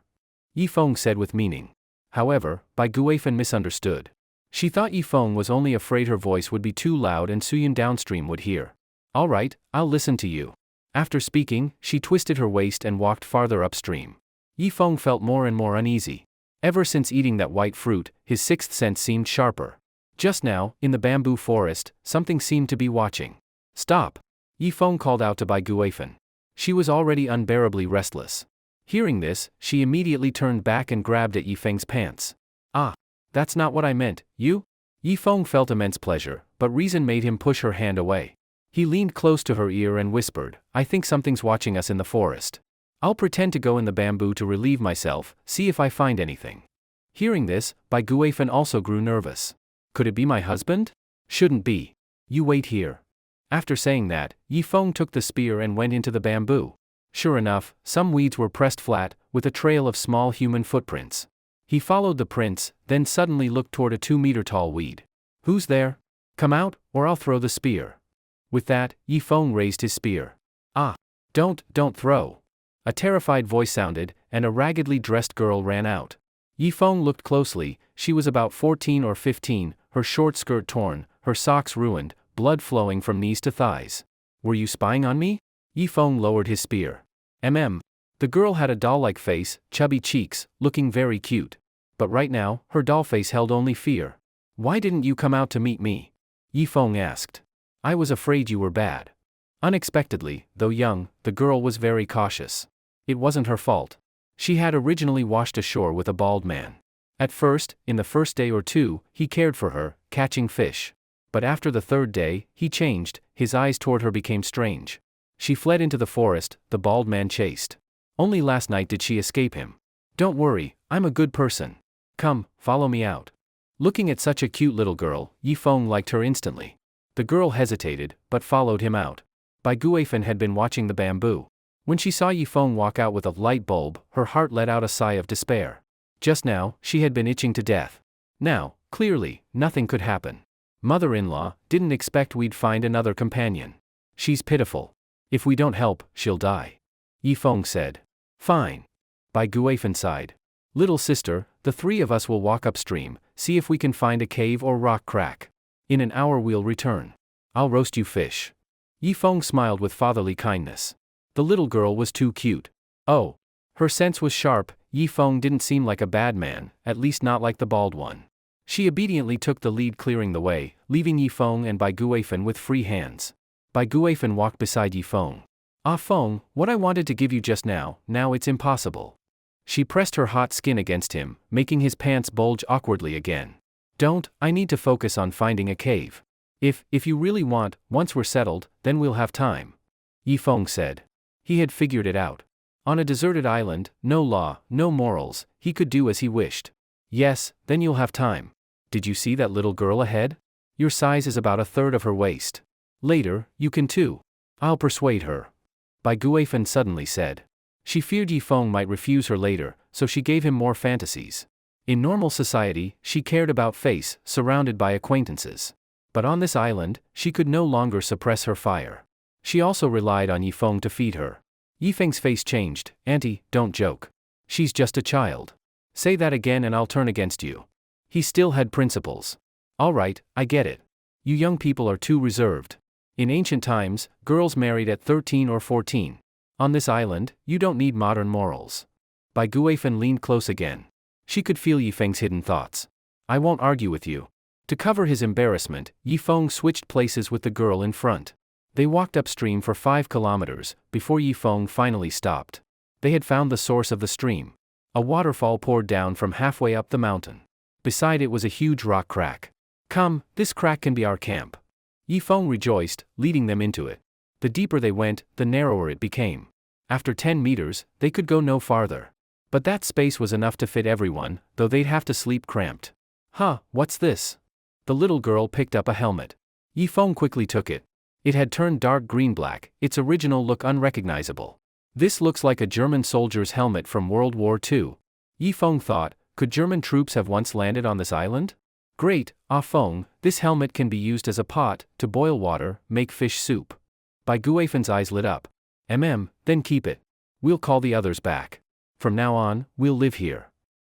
Yifeng said with meaning. However, Bai Guifen misunderstood. She thought Yifeng was only afraid her voice would be too loud and Suyun downstream would hear. All right, I'll listen to you. After speaking, she twisted her waist and walked farther upstream. Yifeng felt more and more uneasy. Ever since eating that white fruit, his 6th sense seemed sharper. Just now, in the bamboo forest, something seemed to be watching. Stop! Yifeng called out to Bai Guifen. She was already unbearably restless. Hearing this, she immediately turned back and grabbed at Yifeng's pants. Ah! That's not what I meant, you? Yifeng felt immense pleasure, but reason made him push her hand away. He leaned close to her ear and whispered, I think something's watching us in the forest. I'll pretend to go in the bamboo to relieve myself, see if I find anything. Hearing this, Bai Guifen also grew nervous. Could it be my husband? Shouldn't be. You wait here. After saying that, Yifeng took the spear and went into the bamboo. Sure enough, some weeds were pressed flat, with a trail of small human footprints. He followed the prints, then suddenly looked toward a 2-meter-tall weed. Who's there? Come out, or I'll throw the spear. With that, Yifeng raised his spear. Ah! Don't throw. A terrified voice sounded, and a raggedly dressed girl ran out. Yifeng looked closely. She was about 14 or 15, her short skirt torn, her socks ruined, blood flowing from knees to thighs. Were you spying on me? Yifeng lowered his spear. The girl had a doll-like face, chubby cheeks, looking very cute. But right now, her doll face held only fear. Why didn't you come out to meet me? Yifeng asked. I was afraid you were bad. Unexpectedly, though young, the girl was very cautious. It wasn't her fault. She had originally washed ashore with a bald man. At first, in the first day or two, he cared for her, catching fish. But after the third day, he changed, his eyes toward her became strange. She fled into the forest, the bald man chased. Only last night did she escape him. Don't worry, I'm a good person. Come, follow me out. Looking at such a cute little girl, Yifeng liked her instantly. The girl hesitated, but followed him out. Bai Guifen had been watching the bamboo. When she saw Yifeng walk out with a light bulb, her heart let out a sigh of despair. Just now, she had been itching to death. Now, clearly, nothing could happen. Mother-in-law didn't expect we'd find another companion. She's pitiful. If we don't help, she'll die. Yifeng said. Fine. Bai Guifen sighed. Little sister, the three of us will walk upstream, see if we can find a cave or rock crack. In an hour we'll return. I'll roast you fish. Yifeng smiled with fatherly kindness. The little girl was too cute. Oh. Her sense was sharp. Yifeng didn't seem like a bad man, at least not like the bald one. She obediently took the lead, clearing the way, leaving Yifeng and Bai Guifen with free hands. Bai Guifen walked beside Yifeng. Ah Feng, what I wanted to give you just now it's impossible. She pressed her hot skin against him, making his pants bulge awkwardly again. Don't, I need to focus on finding a cave. If you really want, once we're settled, then we'll have time. Yifeng said. He had figured it out. On a deserted island, no law, no morals, he could do as he wished. Yes, then you'll have time. Did you see that little girl ahead? Your size is about a third of her waist. Later, you can too. I'll persuade her. Bai Guifen suddenly said. She feared Yifeng might refuse her later, so she gave him more fantasies. In normal society, she cared about face, surrounded by acquaintances. But on this island, she could no longer suppress her fire. She also relied on Yifeng to feed her. Yifeng's face changed. Auntie, don't joke. She's just a child. Say that again and I'll turn against you. He still had principles. All right, I get it. You young people are too reserved. In ancient times, girls married at 13 or 14. On this island, you don't need modern morals. Bai Guifen leaned close again. She could feel Yifeng's hidden thoughts. I won't argue with you. To cover his embarrassment, Yifeng switched places with the girl in front. They walked upstream for 5 kilometers, before Yifeng finally stopped. They had found the source of the stream. A waterfall poured down from halfway up the mountain. Beside it was a huge rock crack. Come, this crack can be our camp. Yifeng rejoiced, leading them into it. The deeper they went, the narrower it became. After 10 meters, they could go no farther. But that space was enough to fit everyone, though they'd have to sleep cramped. Huh, what's this? The little girl picked up a helmet. Yifeng quickly took it. It had turned dark green-black, its original look unrecognizable. This looks like a German soldier's helmet from World War II. Yifeng thought, could German troops have once landed on this island? Great, Ah Feng, this helmet can be used as a pot, to boil water, make fish soup. Bai Guifen's eyes lit up. Then keep it. We'll call the others back. From now on, we'll live here.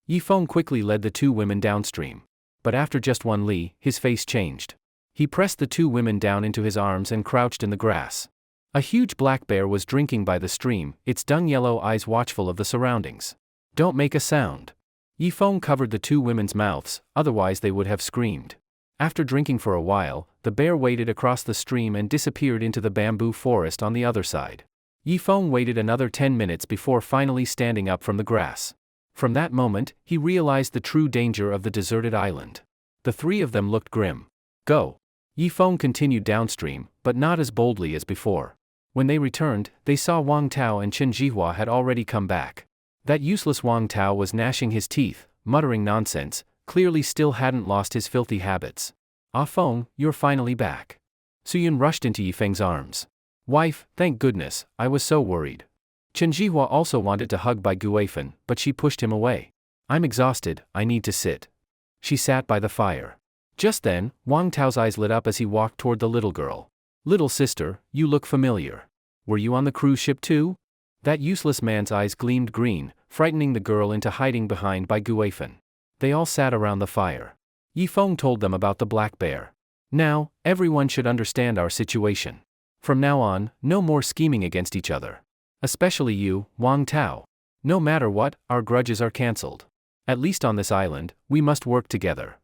Yifeng quickly led the 2 women downstream. But after just 1 li, his face changed. He pressed the 2 women down into his arms and crouched in the grass. A huge black bear was drinking by the stream, its dung-yellow eyes watchful of the surroundings. Don't make a sound. Yifeng covered the 2 women's mouths, otherwise they would have screamed. After drinking for a while, the bear waded across the stream and disappeared into the bamboo forest on the other side. Yifeng waited another 10 minutes before finally standing up from the grass. From that moment, he realized the true danger of the deserted island. The 3 of them looked grim. Go. Yifeng continued downstream, but not as boldly as before. When they returned, they saw Wang Tao and Chen Jihua had already come back. That useless Wang Tao was gnashing his teeth, muttering nonsense, clearly still hadn't lost his filthy habits. Ah Feng, you're finally back. Suyun rushed into Yifeng's arms. Wife, thank goodness, I was so worried. Chen Jihua also wanted to hug Bai Guifen, but she pushed him away. I'm exhausted, I need to sit. She sat by the fire. Just then, Wang Tao's eyes lit up as he walked toward the little girl. Little sister, you look familiar. Were you on the cruise ship too? That useless man's eyes gleamed green, frightening the girl into hiding behind Bai Guifen. They all sat around the fire. Yifeng told them about the black bear. Now, everyone should understand our situation. From now on, no more scheming against each other. Especially you, Wang Tao. No matter what, our grudges are cancelled. At least on this island, we must work together.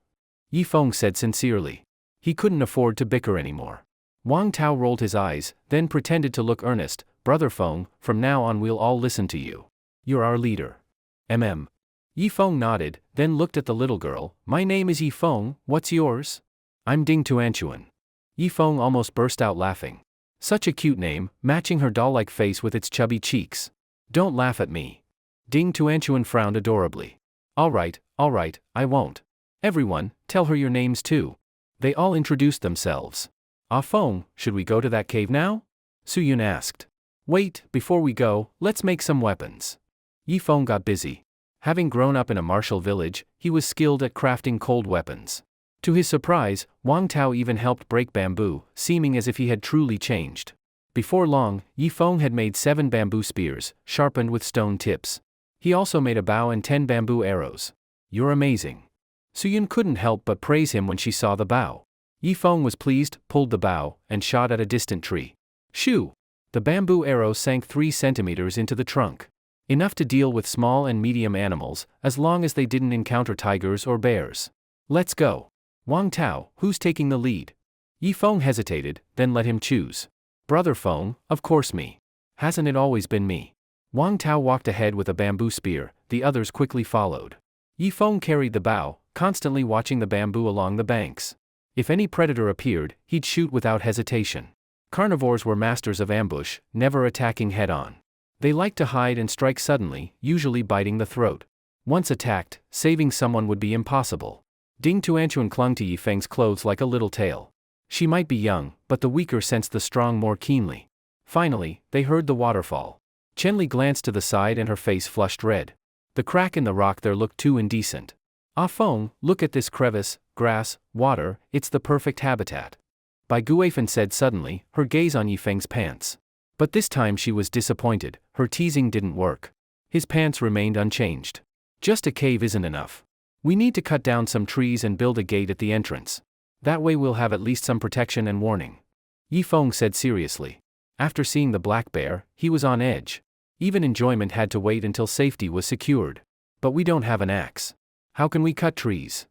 Yifeng said sincerely. He couldn't afford to bicker anymore. Wang Tao rolled his eyes, then pretended to look earnest. Brother Feng, from now on we'll all listen to you. You're our leader. Yifeng nodded, then looked at the little girl. My name is Yifeng, what's yours? I'm Ding Tuanchuan. Yifeng almost burst out laughing. Such a cute name, matching her doll-like face with its chubby cheeks. Don't laugh at me. Ding Tuanchuan frowned adorably. Alright, I won't. Everyone, tell her your names too. They all introduced themselves. Ah Feng, should we go to that cave now? Suyun asked. Wait, before we go, let's make some weapons. Yifeng got busy. Having grown up in a martial village, he was skilled at crafting cold weapons. To his surprise, Wang Tao even helped break bamboo, seeming as if he had truly changed. Before long, Yifeng had made 7 bamboo spears, sharpened with stone tips. He also made a bow and 10 bamboo arrows. You're amazing. Suyun couldn't help but praise him when she saw the bow. Yifeng was pleased, pulled the bow, and shot at a distant tree. Shoo! The bamboo arrow sank 3 centimeters into the trunk. Enough to deal with small and medium animals, as long as they didn't encounter tigers or bears. Let's go. Wang Tao, who's taking the lead? Yifeng hesitated, then let him choose. Brother Feng, of course me. Hasn't it always been me? Wang Tao walked ahead with a bamboo spear, the others quickly followed. Yifeng carried the bow, constantly watching the bamboo along the banks. If any predator appeared, he'd shoot without hesitation. Carnivores were masters of ambush, never attacking head-on. They liked to hide and strike suddenly, usually biting the throat. Once attacked, saving someone would be impossible. Ding Tuanchuan clung to Yifeng's clothes like a little tail. She might be young, but the weaker sensed the strong more keenly. Finally, they heard the waterfall. Chenli glanced to the side and her face flushed red. The crack in the rock there looked too indecent. Ah Feng, look at this crevice, grass, water, it's the perfect habitat. Bai Guifan said suddenly, her gaze on Yifeng's pants. But this time she was disappointed, her teasing didn't work. His pants remained unchanged. Just a cave isn't enough. We need to cut down some trees and build a gate at the entrance. That way we'll have at least some protection and warning. Yifeng said seriously. After seeing the black bear, he was on edge. Even enjoyment had to wait until safety was secured. But we don't have an axe. How can we cut trees?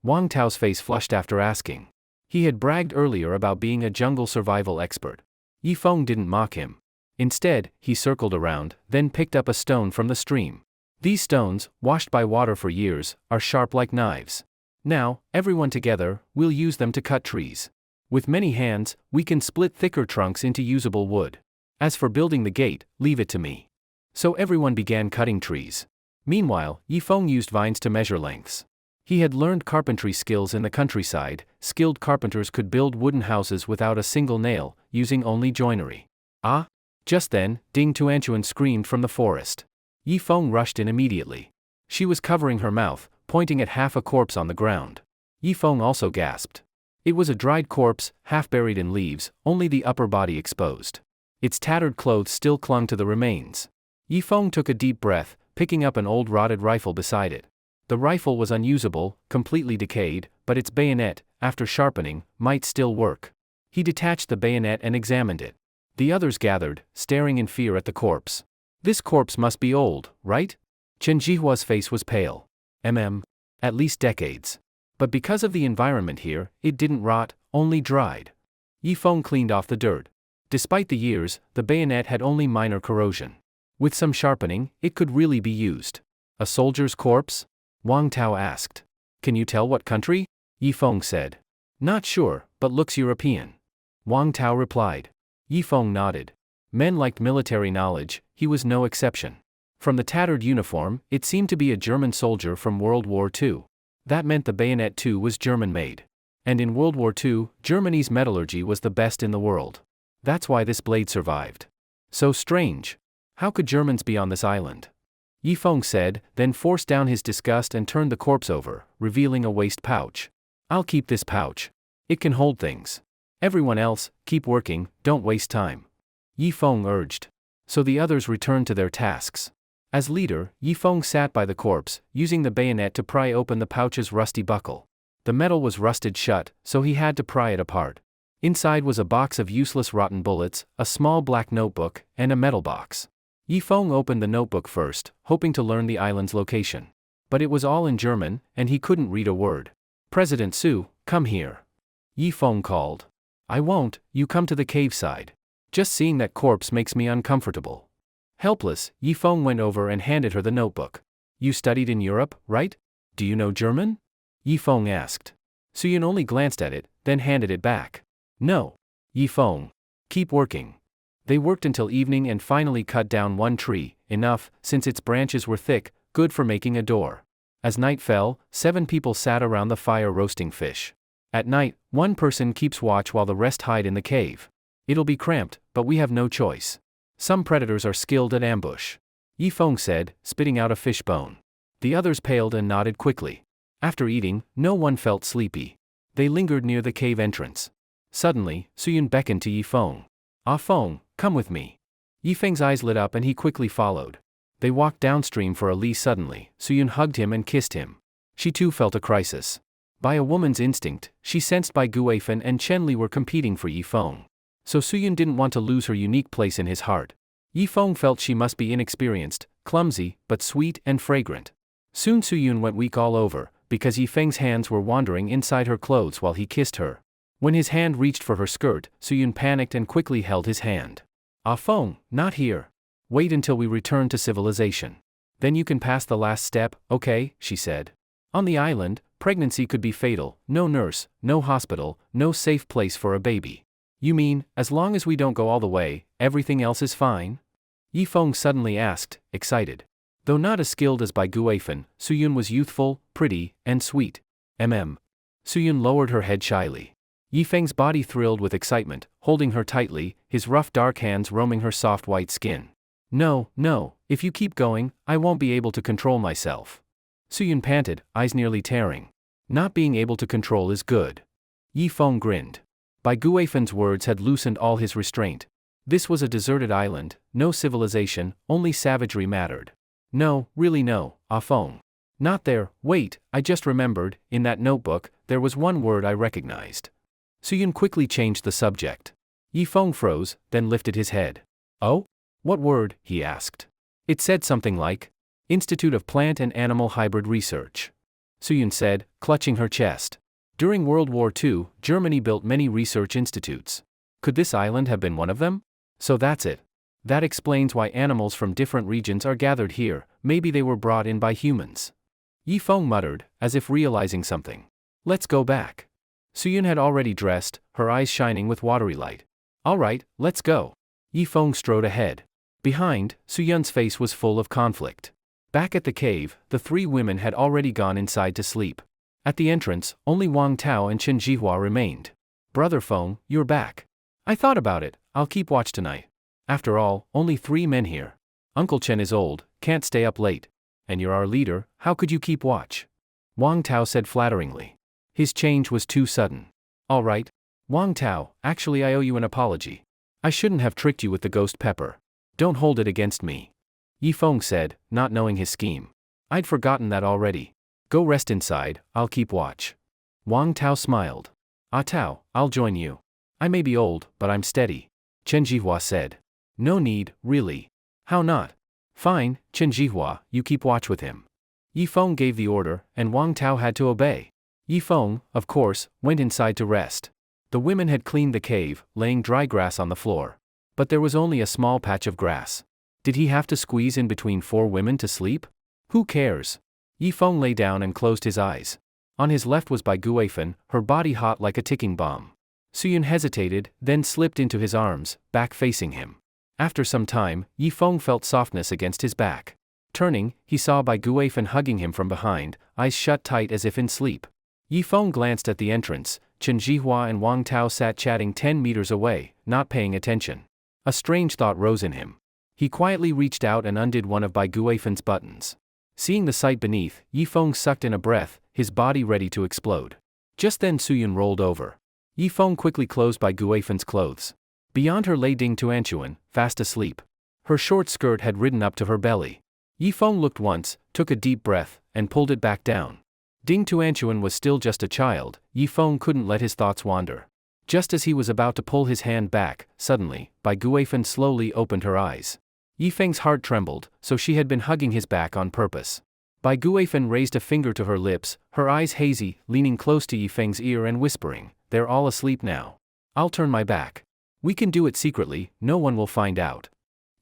Wang Tao's face flushed after asking. He had bragged earlier about being a jungle survival expert. Yifeng didn't mock him. Instead, he circled around, then picked up a stone from the stream. These stones, washed by water for years, are sharp like knives. Now, everyone together, we'll use them to cut trees. With many hands, we can split thicker trunks into usable wood. As for building the gate, leave it to me. So everyone began cutting trees. Meanwhile, Yifeng used vines to measure lengths. He had learned carpentry skills in the countryside. Skilled carpenters could build wooden houses without a single nail, using only joinery. Ah! Just then, Ding Tuanchuan screamed from the forest. Yifeng rushed in immediately. She was covering her mouth, pointing at half a corpse on the ground. Yifeng also gasped. It was a dried corpse, half buried in leaves, only the upper body exposed. Its tattered clothes still clung to the remains. Yifeng took a deep breath, picking up an old rotted rifle beside it. The rifle was unusable, completely decayed, but its bayonet, after sharpening, might still work. He detached the bayonet and examined it. The others gathered, staring in fear at the corpse. This corpse must be old, right? Chen Jihua's face was pale. At least decades. But because of the environment here, it didn't rot, only dried. Yifeng cleaned off the dirt. Despite the years, the bayonet had only minor corrosion. With some sharpening, it could really be used. A soldier's corpse? Wang Tao asked. Can you tell what country? Yifeng said. Not sure, but looks European. Wang Tao replied. Yifeng nodded. Men liked military knowledge, he was no exception. From the tattered uniform, it seemed to be a German soldier from World War II. That meant the bayonet too was German-made. And in World War II, Germany's metallurgy was the best in the world. That's why this blade survived. So strange. How could Germans be on this island? Yifeng said, then forced down his disgust and turned the corpse over, revealing a waste pouch. I'll keep this pouch. It can hold things. Everyone else, keep working, don't waste time. Yifeng urged. So the others returned to their tasks. As leader, Yifeng sat by the corpse, using the bayonet to pry open the pouch's rusty buckle. The metal was rusted shut, so he had to pry it apart. Inside was a box of useless rotten bullets, a small black notebook, and a metal box. Yifeng opened the notebook first, hoping to learn the island's location. But it was all in German, and he couldn't read a word. President Su, come here. Yifeng called. I won't, you come to the cave side. Just seeing that corpse makes me uncomfortable. Helpless, Yifeng went over and handed her the notebook. You studied in Europe, right? Do you know German? Yifeng asked. Suyun only glanced at it, then handed it back. No. Yifeng. Keep working. They worked until evening and finally cut down one tree, enough, since its branches were thick, good for making a door. As night fell, 7 people sat around the fire roasting fish. At night, one person keeps watch while the rest hide in the cave. It'll be cramped, but we have no choice. Some predators are skilled at ambush. Yifeng said, spitting out a fish bone. The others paled and nodded quickly. After eating, no one felt sleepy. They lingered near the cave entrance. Suddenly, Suyun beckoned to Yifeng. Ah Feng, come with me. Yifeng's eyes lit up and he quickly followed. They walked downstream for a li. Suddenly, Suyun hugged him and kissed him. She too felt a crisis. By a woman's instinct, she sensed Bai Guifan and Chen Li were competing for Yifeng. So Suyun didn't want to lose her unique place in his heart. Yifeng felt she must be inexperienced, clumsy, but sweet and fragrant. Soon Suyun went weak all over, because Yifeng's hands were wandering inside her clothes while he kissed her. When his hand reached for her skirt, Suyun panicked and quickly held his hand. Ah Feng, not here. Wait until we return to civilization. Then you can pass the last step, okay, she said. On the island, pregnancy could be fatal, no nurse, no hospital, no safe place for a baby. You mean, as long as we don't go all the way, everything else is fine? Yifeng suddenly asked, excited. Though not as skilled as Bai Guifan, Suyun was youthful, pretty, and sweet. Suyun lowered her head shyly. Yifeng's body thrilled with excitement, holding her tightly, his rough dark hands roaming her soft white skin. No, if you keep going, I won't be able to control myself. Suyun panted, eyes nearly tearing. Not being able to control is good. Yifeng grinned. Bai Guifan's words had loosened all his restraint. This was a deserted island, no civilization, only savagery mattered. No, really no, Ah Feng. Not there, wait, I just remembered, in that notebook, there was one word I recognized. Suyun quickly changed the subject. Yifeng froze, then lifted his head. Oh? What word? He asked. It said something like, Institute of Plant and Animal Hybrid Research. Suyun said, clutching her chest. During World War II, Germany built many research institutes. Could this island have been one of them? So that's it. That explains why animals from different regions are gathered here, maybe they were brought in by humans. Yifeng muttered, as if realizing something. Let's go back. Suyun had already dressed, her eyes shining with watery light. All right, let's go. Yifeng strode ahead. Behind, Suyun's face was full of conflict. Back at the cave, the 3 women had already gone inside to sleep. At the entrance, only Wang Tao and Chen Jihua remained. Brother Feng, you're back. I thought about it, I'll keep watch tonight. After all, only 3 men here. Uncle Chen is old, can't stay up late. And you're our leader, how could you keep watch? Wang Tao said flatteringly. His change was too sudden. All right. Wang Tao, actually I owe you an apology. I shouldn't have tricked you with the ghost pepper. Don't hold it against me. Yifeng said, not knowing his scheme. I'd forgotten that already. Go rest inside, I'll keep watch. Wang Tao smiled. Ah Tao, I'll join you. I may be old, but I'm steady. Chen Jihua said. No need, really. How not? Fine, Chen Jihua, you keep watch with him. Yifeng gave the order, and Wang Tao had to obey. Yifeng, of course, went inside to rest. The women had cleaned the cave, laying dry grass on the floor. But there was only a small patch of grass. Did he have to squeeze in between 4 women to sleep? Who cares? Yifeng lay down and closed his eyes. On his left was Bai Guifan, her body hot like a ticking bomb. Suyun hesitated, then slipped into his arms, back facing him. After some time, Yifeng felt softness against his back. Turning, he saw Bai Guifan hugging him from behind, eyes shut tight as if in sleep. Yifeng glanced at the entrance. Chen Jihua and Wang Tao sat chatting 10 meters away, not paying attention. A strange thought rose in him. He quietly reached out and undid one of Bai Guifan's buttons. Seeing the sight beneath, Yifeng sucked in a breath, his body ready to explode. Just then Suyun rolled over. Yifeng quickly closed Bai Guifan's clothes. Beyond her lay Ding Tuanchuan, fast asleep. Her short skirt had ridden up to her belly. Yifeng looked once, took a deep breath, and pulled it back down. Ding Tuanchuan was still just a child. Yifeng couldn't let his thoughts wander. Just as he was about to pull his hand back, suddenly, Bai Guifan slowly opened her eyes. Yifeng's heart trembled, so she had been hugging his back on purpose. Bai Guifan raised a finger to her lips, her eyes hazy, leaning close to Yifeng's ear and whispering, "They're all asleep now. I'll turn my back. We can do it secretly, no one will find out."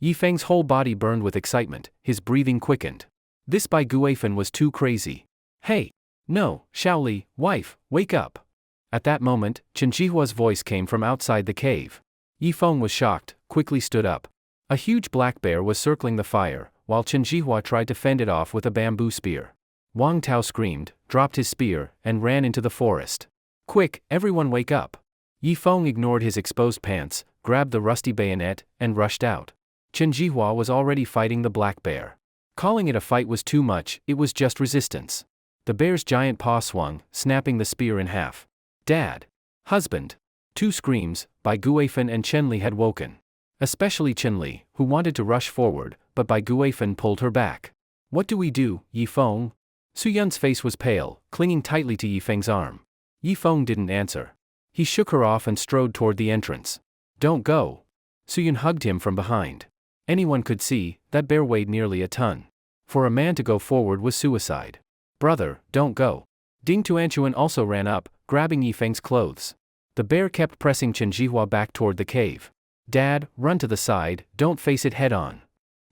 Yifeng's whole body burned with excitement, his breathing quickened. This Bai Guifan was too crazy. Hey! No, Shaoli, wife, wake up! At that moment, Chen Jihua's voice came from outside the cave. Yifeng was shocked, quickly stood up. A huge black bear was circling the fire, while Chen Jihua tried to fend it off with a bamboo spear. Wang Tao screamed, dropped his spear, and ran into the forest. Quick, everyone wake up! Yifeng ignored his exposed pants, grabbed the rusty bayonet, and rushed out. Chen Jihua was already fighting the black bear. Calling it a fight was too much, it was just resistance. The bear's giant paw swung, snapping the spear in half. Dad! Husband! Two screams, Bai Guifan and Chen Li had woken. Especially Chen Li, who wanted to rush forward, but Bai Guifan pulled her back. What do we do, Yifeng? Su Yun's face was pale, clinging tightly to Yifeng's arm. Yifeng didn't answer. He shook her off and strode toward the entrance. Don't go! Su Yun hugged him from behind. Anyone could see, that bear weighed nearly a ton. For a man to go forward was suicide. Brother, don't go. Ding Tuanchuan also ran up, grabbing Yifeng's clothes. The bear kept pressing Chen Jihua back toward the cave. Dad, run to the side, don't face it head on.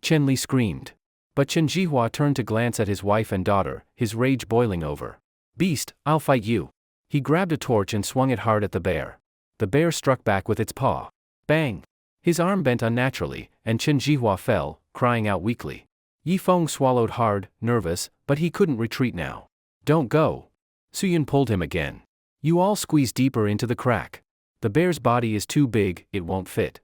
Chen Li screamed. But Chen Jihua turned to glance at his wife and daughter, his rage boiling over. Beast, I'll fight you. He grabbed a torch and swung it hard at the bear. The bear struck back with its paw. Bang! His arm bent unnaturally, and Chen Jihua fell, crying out weakly. Yifeng swallowed hard, nervous, but he couldn't retreat now. Don't go. Su Yun pulled him again. You all squeeze deeper into the crack. The bear's body is too big, it won't fit.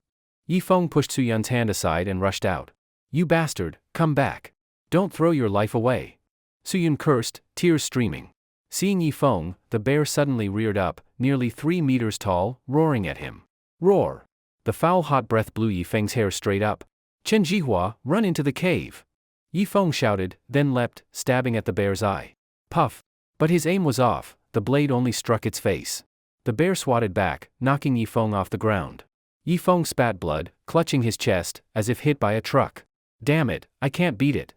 Yifeng pushed Su Yun's hand aside and rushed out. You bastard, come back. Don't throw your life away. Su Yun cursed, tears streaming. Seeing Yifeng, the bear suddenly reared up, nearly 3 meters tall, roaring at him. Roar! The foul hot breath blew Yifeng's hair straight up. Chen Jihua, run into the cave! Yifeng shouted, then leapt, stabbing at the bear's eye. Puff! But his aim was off, the blade only struck its face. The bear swatted back, knocking Yifeng off the ground. Yifeng spat blood, clutching his chest, as if hit by a truck. Damn it, I can't beat it.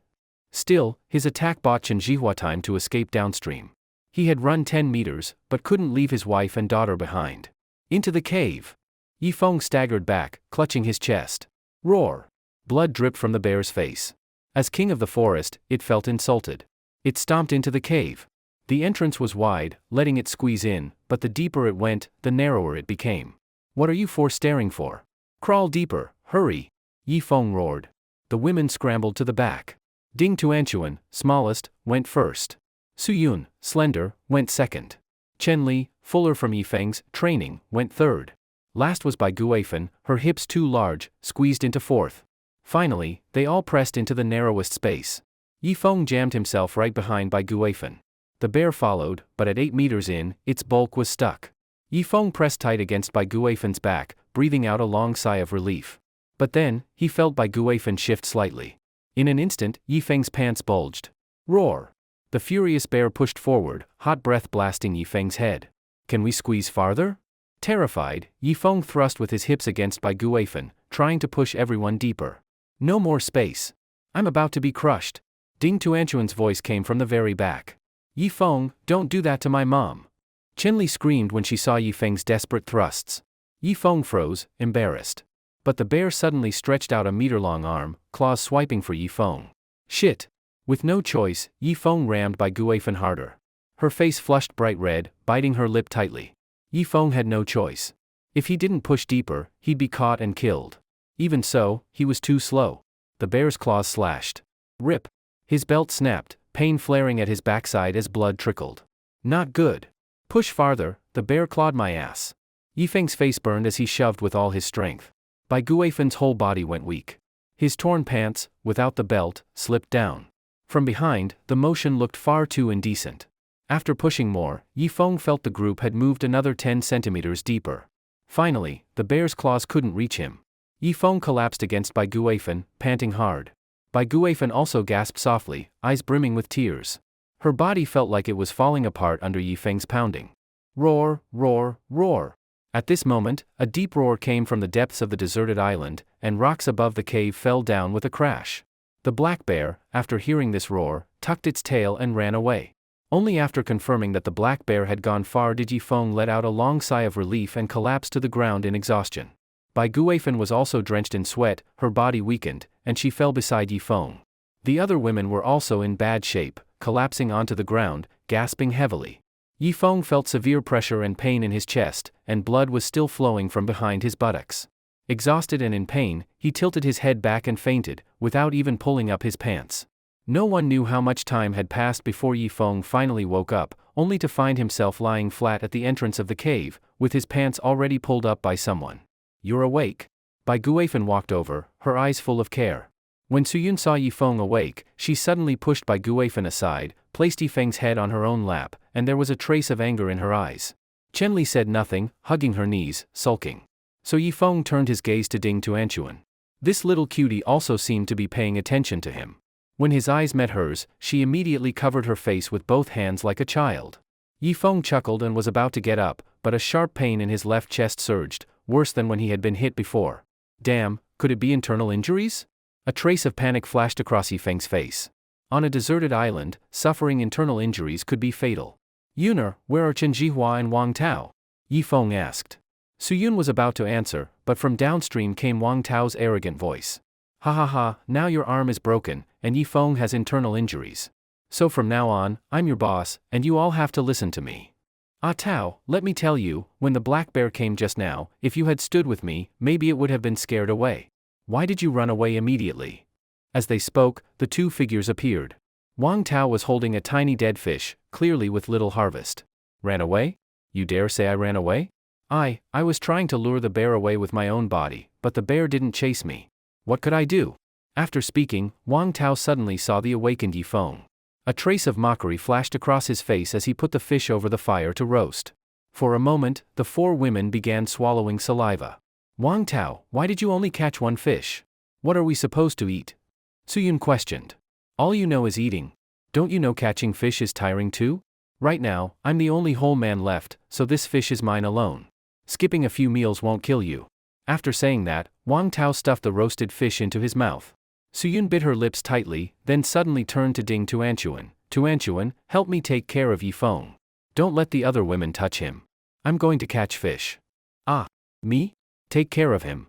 Still, his attack bought Chen Jihua time to escape downstream. He had run 10 meters, but couldn't leave his wife and daughter behind. Into the cave! Yifeng staggered back, clutching his chest. Roar! Blood dripped from the bear's face. As king of the forest, it felt insulted. It stomped into the cave. The entrance was wide, letting it squeeze in, but the deeper it went, the narrower it became. What are you four staring for? Crawl deeper, hurry! Yifeng roared. The women scrambled to the back. Ding Tuanchuan, smallest, went first. Su Yun, slender, went second. Chen Li, fuller from Yifeng's training, went third. Last was Bai Guifan, her hips too large, squeezed into fourth. Finally, they all pressed into the narrowest space. Yifeng jammed himself right behind Bai Guifan. The bear followed, but at 8 meters in, its bulk was stuck. Yifeng pressed tight against Bai Guifan's back, breathing out a long sigh of relief. But then, he felt Bai Guifan shift slightly. In an instant, Yifeng's pants bulged. Roar! The furious bear pushed forward, hot breath blasting Yifeng's head. Can we squeeze farther? Terrified, Yifeng thrust with his hips against Bai Guifan, trying to push everyone deeper. No more space. I'm about to be crushed. Ding Tuanchuan's voice came from the very back. Yifeng, don't do that to my mom. Chen Li screamed when she saw Yifeng's desperate thrusts. Yifeng froze, embarrassed. But the bear suddenly stretched out a meter-long arm, claws swiping for Yifeng. Shit! With no choice, Yifeng rammed Bai Guifan harder. Her face flushed bright red, biting her lip tightly. Yifeng had no choice. If he didn't push deeper, he'd be caught and killed. Even so, he was too slow. The bear's claws slashed. Rip! His belt snapped, pain flaring at his backside as blood trickled. Not good. Push farther, the bear clawed my ass. Yifeng's face burned as he shoved with all his strength. Bai Guifan's whole body went weak. His torn pants, without the belt, slipped down. From behind, the motion looked far too indecent. After pushing more, Yifeng felt the group had moved another 10 centimeters deeper. Finally, the bear's claws couldn't reach him. Yifeng collapsed against Bai Guifan, panting hard. Bai Guifan also gasped softly, eyes brimming with tears. Her body felt like it was falling apart under Yifeng's pounding. Roar, roar, roar. At this moment, a deep roar came from the depths of the deserted island, and rocks above the cave fell down with a crash. The black bear, after hearing this roar, tucked its tail and ran away. Only after confirming that the black bear had gone far did Yifeng let out a long sigh of relief and collapse to the ground in exhaustion. Bai Guifan was also drenched in sweat, her body weakened, and she fell beside Yifeng. The other women were also in bad shape, collapsing onto the ground, gasping heavily. Yifeng felt severe pressure and pain in his chest, and blood was still flowing from behind his buttocks. Exhausted and in pain, he tilted his head back and fainted, without even pulling up his pants. No one knew how much time had passed before Yifeng finally woke up, only to find himself lying flat at the entrance of the cave, with his pants already pulled up by someone. "You're awake?" Bai Guifeng walked over, her eyes full of care. When Suyun saw Yifeng awake, she suddenly pushed Bai Guifeng aside, placed Yifeng's head on her own lap, and there was a trace of anger in her eyes. Chenli said nothing, hugging her knees, sulking. So Yifeng turned his gaze to Ding Tuanchuan. This little cutie also seemed to be paying attention to him. When his eyes met hers, she immediately covered her face with both hands like a child. Yifeng chuckled and was about to get up, but a sharp pain in his left chest surged, worse than when he had been hit before. Damn, could it be internal injuries? A trace of panic flashed across Yifeng's face. On a deserted island, suffering internal injuries could be fatal. "Yuner, where are Chen Jihua and Wang Tao?" Yifeng asked. Suyun was about to answer, but from downstream came Wang Tao's arrogant voice. "Ha ha ha, now your arm is broken, and Yifeng has internal injuries. So from now on, I'm your boss, and you all have to listen to me. Ah Tao, let me tell you, when the black bear came just now, if you had stood with me, maybe it would have been scared away. Why did you run away immediately?" As they spoke, the two figures appeared. Wang Tao was holding a tiny dead fish, clearly with little harvest. "Ran away? You dare say I ran away? I was trying to lure the bear away with my own body, but the bear didn't chase me. What could I do?" After speaking, Wang Tao suddenly saw the awakened Yifeng. A trace of mockery flashed across his face as he put the fish over the fire to roast. For a moment, the four women began swallowing saliva. "Wang Tao, why did you only catch one fish? What are we supposed to eat?" Suyun questioned. "All you know is eating. Don't you know catching fish is tiring too? Right now, I'm the only whole man left, so this fish is mine alone. Skipping a few meals won't kill you." After saying that, Wang Tao stuffed the roasted fish into his mouth. Suyun bit her lips tightly, then suddenly turned to Ding Tuanchuan. "Tuanchuan, help me take care of Yifeng. Don't let the other women touch him. I'm going to catch fish." "Ah, me? Take care of him?"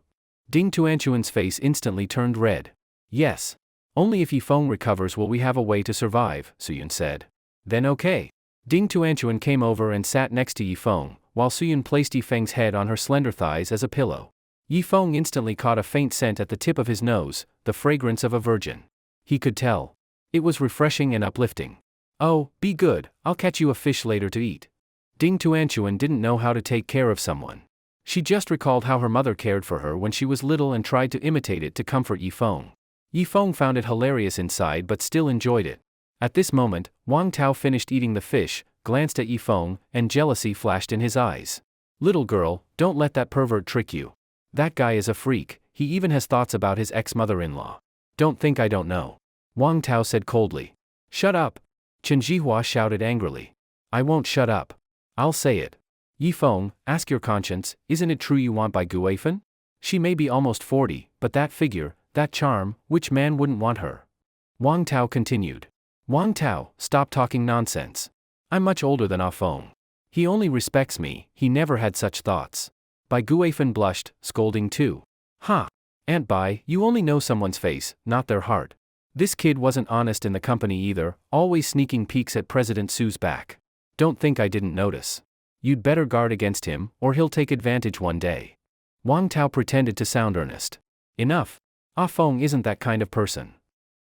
Ding Tuanchuan's face instantly turned red. "Yes. Only if Yifeng recovers will we have a way to survive," Suyun said. "Then okay." Ding Tuanchuan came over and sat next to Yifeng, while Suyun placed Yifeng's head on her slender thighs as a pillow. Yifeng instantly caught a faint scent at the tip of his nose, the fragrance of a virgin. He could tell. It was refreshing and uplifting. "Oh, be good, I'll catch you a fish later to eat." Ding Tuanchuan didn't know how to take care of someone. She just recalled how her mother cared for her when she was little and tried to imitate it to comfort Yifeng. Yifeng found it hilarious inside but still enjoyed it. At this moment, Wang Tao finished eating the fish, glanced at Yifeng, and jealousy flashed in his eyes. "Little girl, don't let that pervert trick you. That guy is a freak, he even has thoughts about his ex-mother-in-law. Don't think I don't know." Wang Tao said coldly. "Shut up!" Chen Jihua shouted angrily. "I won't shut up. I'll say it. Yifeng, ask your conscience, isn't it true you want Bai Guifeng? She may be almost 40, but that figure, that charm, which man wouldn't want her?" Wang Tao continued. "Wang Tao, stop talking nonsense. I'm much older than Ah Feng. He only respects me, he never had such thoughts." Bai Guifeng blushed, scolding too. "Ha! Aunt Bai, you only know someone's face, not their heart. This kid wasn't honest in the company either, always sneaking peeks at President Su's back. Don't think I didn't notice. You'd better guard against him, or he'll take advantage one day." Wang Tao pretended to sound earnest. "Enough. Ah Feng isn't that kind of person."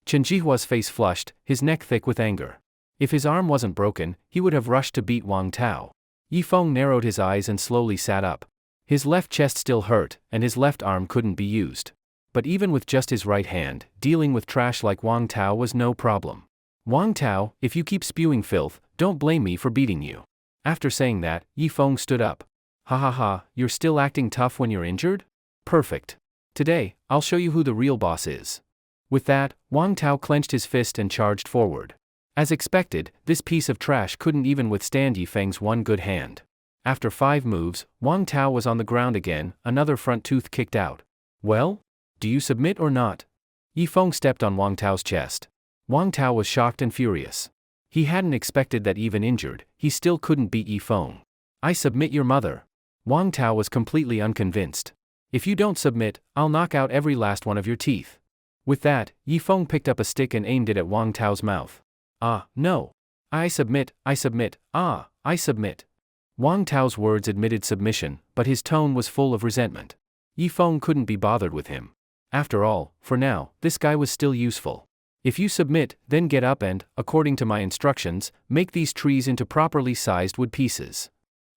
Chen Jihua's face flushed, his neck thick with anger. If his arm wasn't broken, he would have rushed to beat Wang Tao. Yifeng narrowed his eyes and slowly sat up. His left chest still hurt, and his left arm couldn't be used. But even with just his right hand, dealing with trash like Wang Tao was no problem. "Wang Tao, if you keep spewing filth, don't blame me for beating you." After saying that, Yifeng stood up. "Ha ha ha, you're still acting tough when you're injured? Perfect. Today, I'll show you who the real boss is." With that, Wang Tao clenched his fist and charged forward. As expected, this piece of trash couldn't even withstand Yifeng's one good hand. After 5 moves, Wang Tao was on the ground again, another front tooth kicked out. "Well? Do you submit or not?" Yifeng stepped on Wang Tao's chest. Wang Tao was shocked and furious. He hadn't expected that even injured, he still couldn't beat Yifeng. "I submit your mother." Wang Tao was completely unconvinced. "If you don't submit, I'll knock out every last one of your teeth." With that, Yifeng picked up a stick and aimed it at Wang Tao's mouth. Ah, no. I submit, I submit. Wang Tao's words admitted submission, but his tone was full of resentment. Yifeng couldn't be bothered with him. After all, for now, this guy was still useful. If you submit, then get up and, according to my instructions, make these trees into properly sized wood pieces.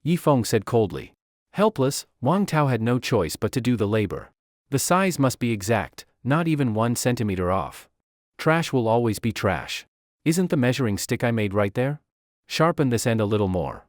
Yifeng said coldly. Helpless, Wang Tao had no choice but to do the labor. The size must be exact, not even 1 centimeter off. Trash will always be trash. Isn't the measuring stick I made right there? Sharpen this end a little more.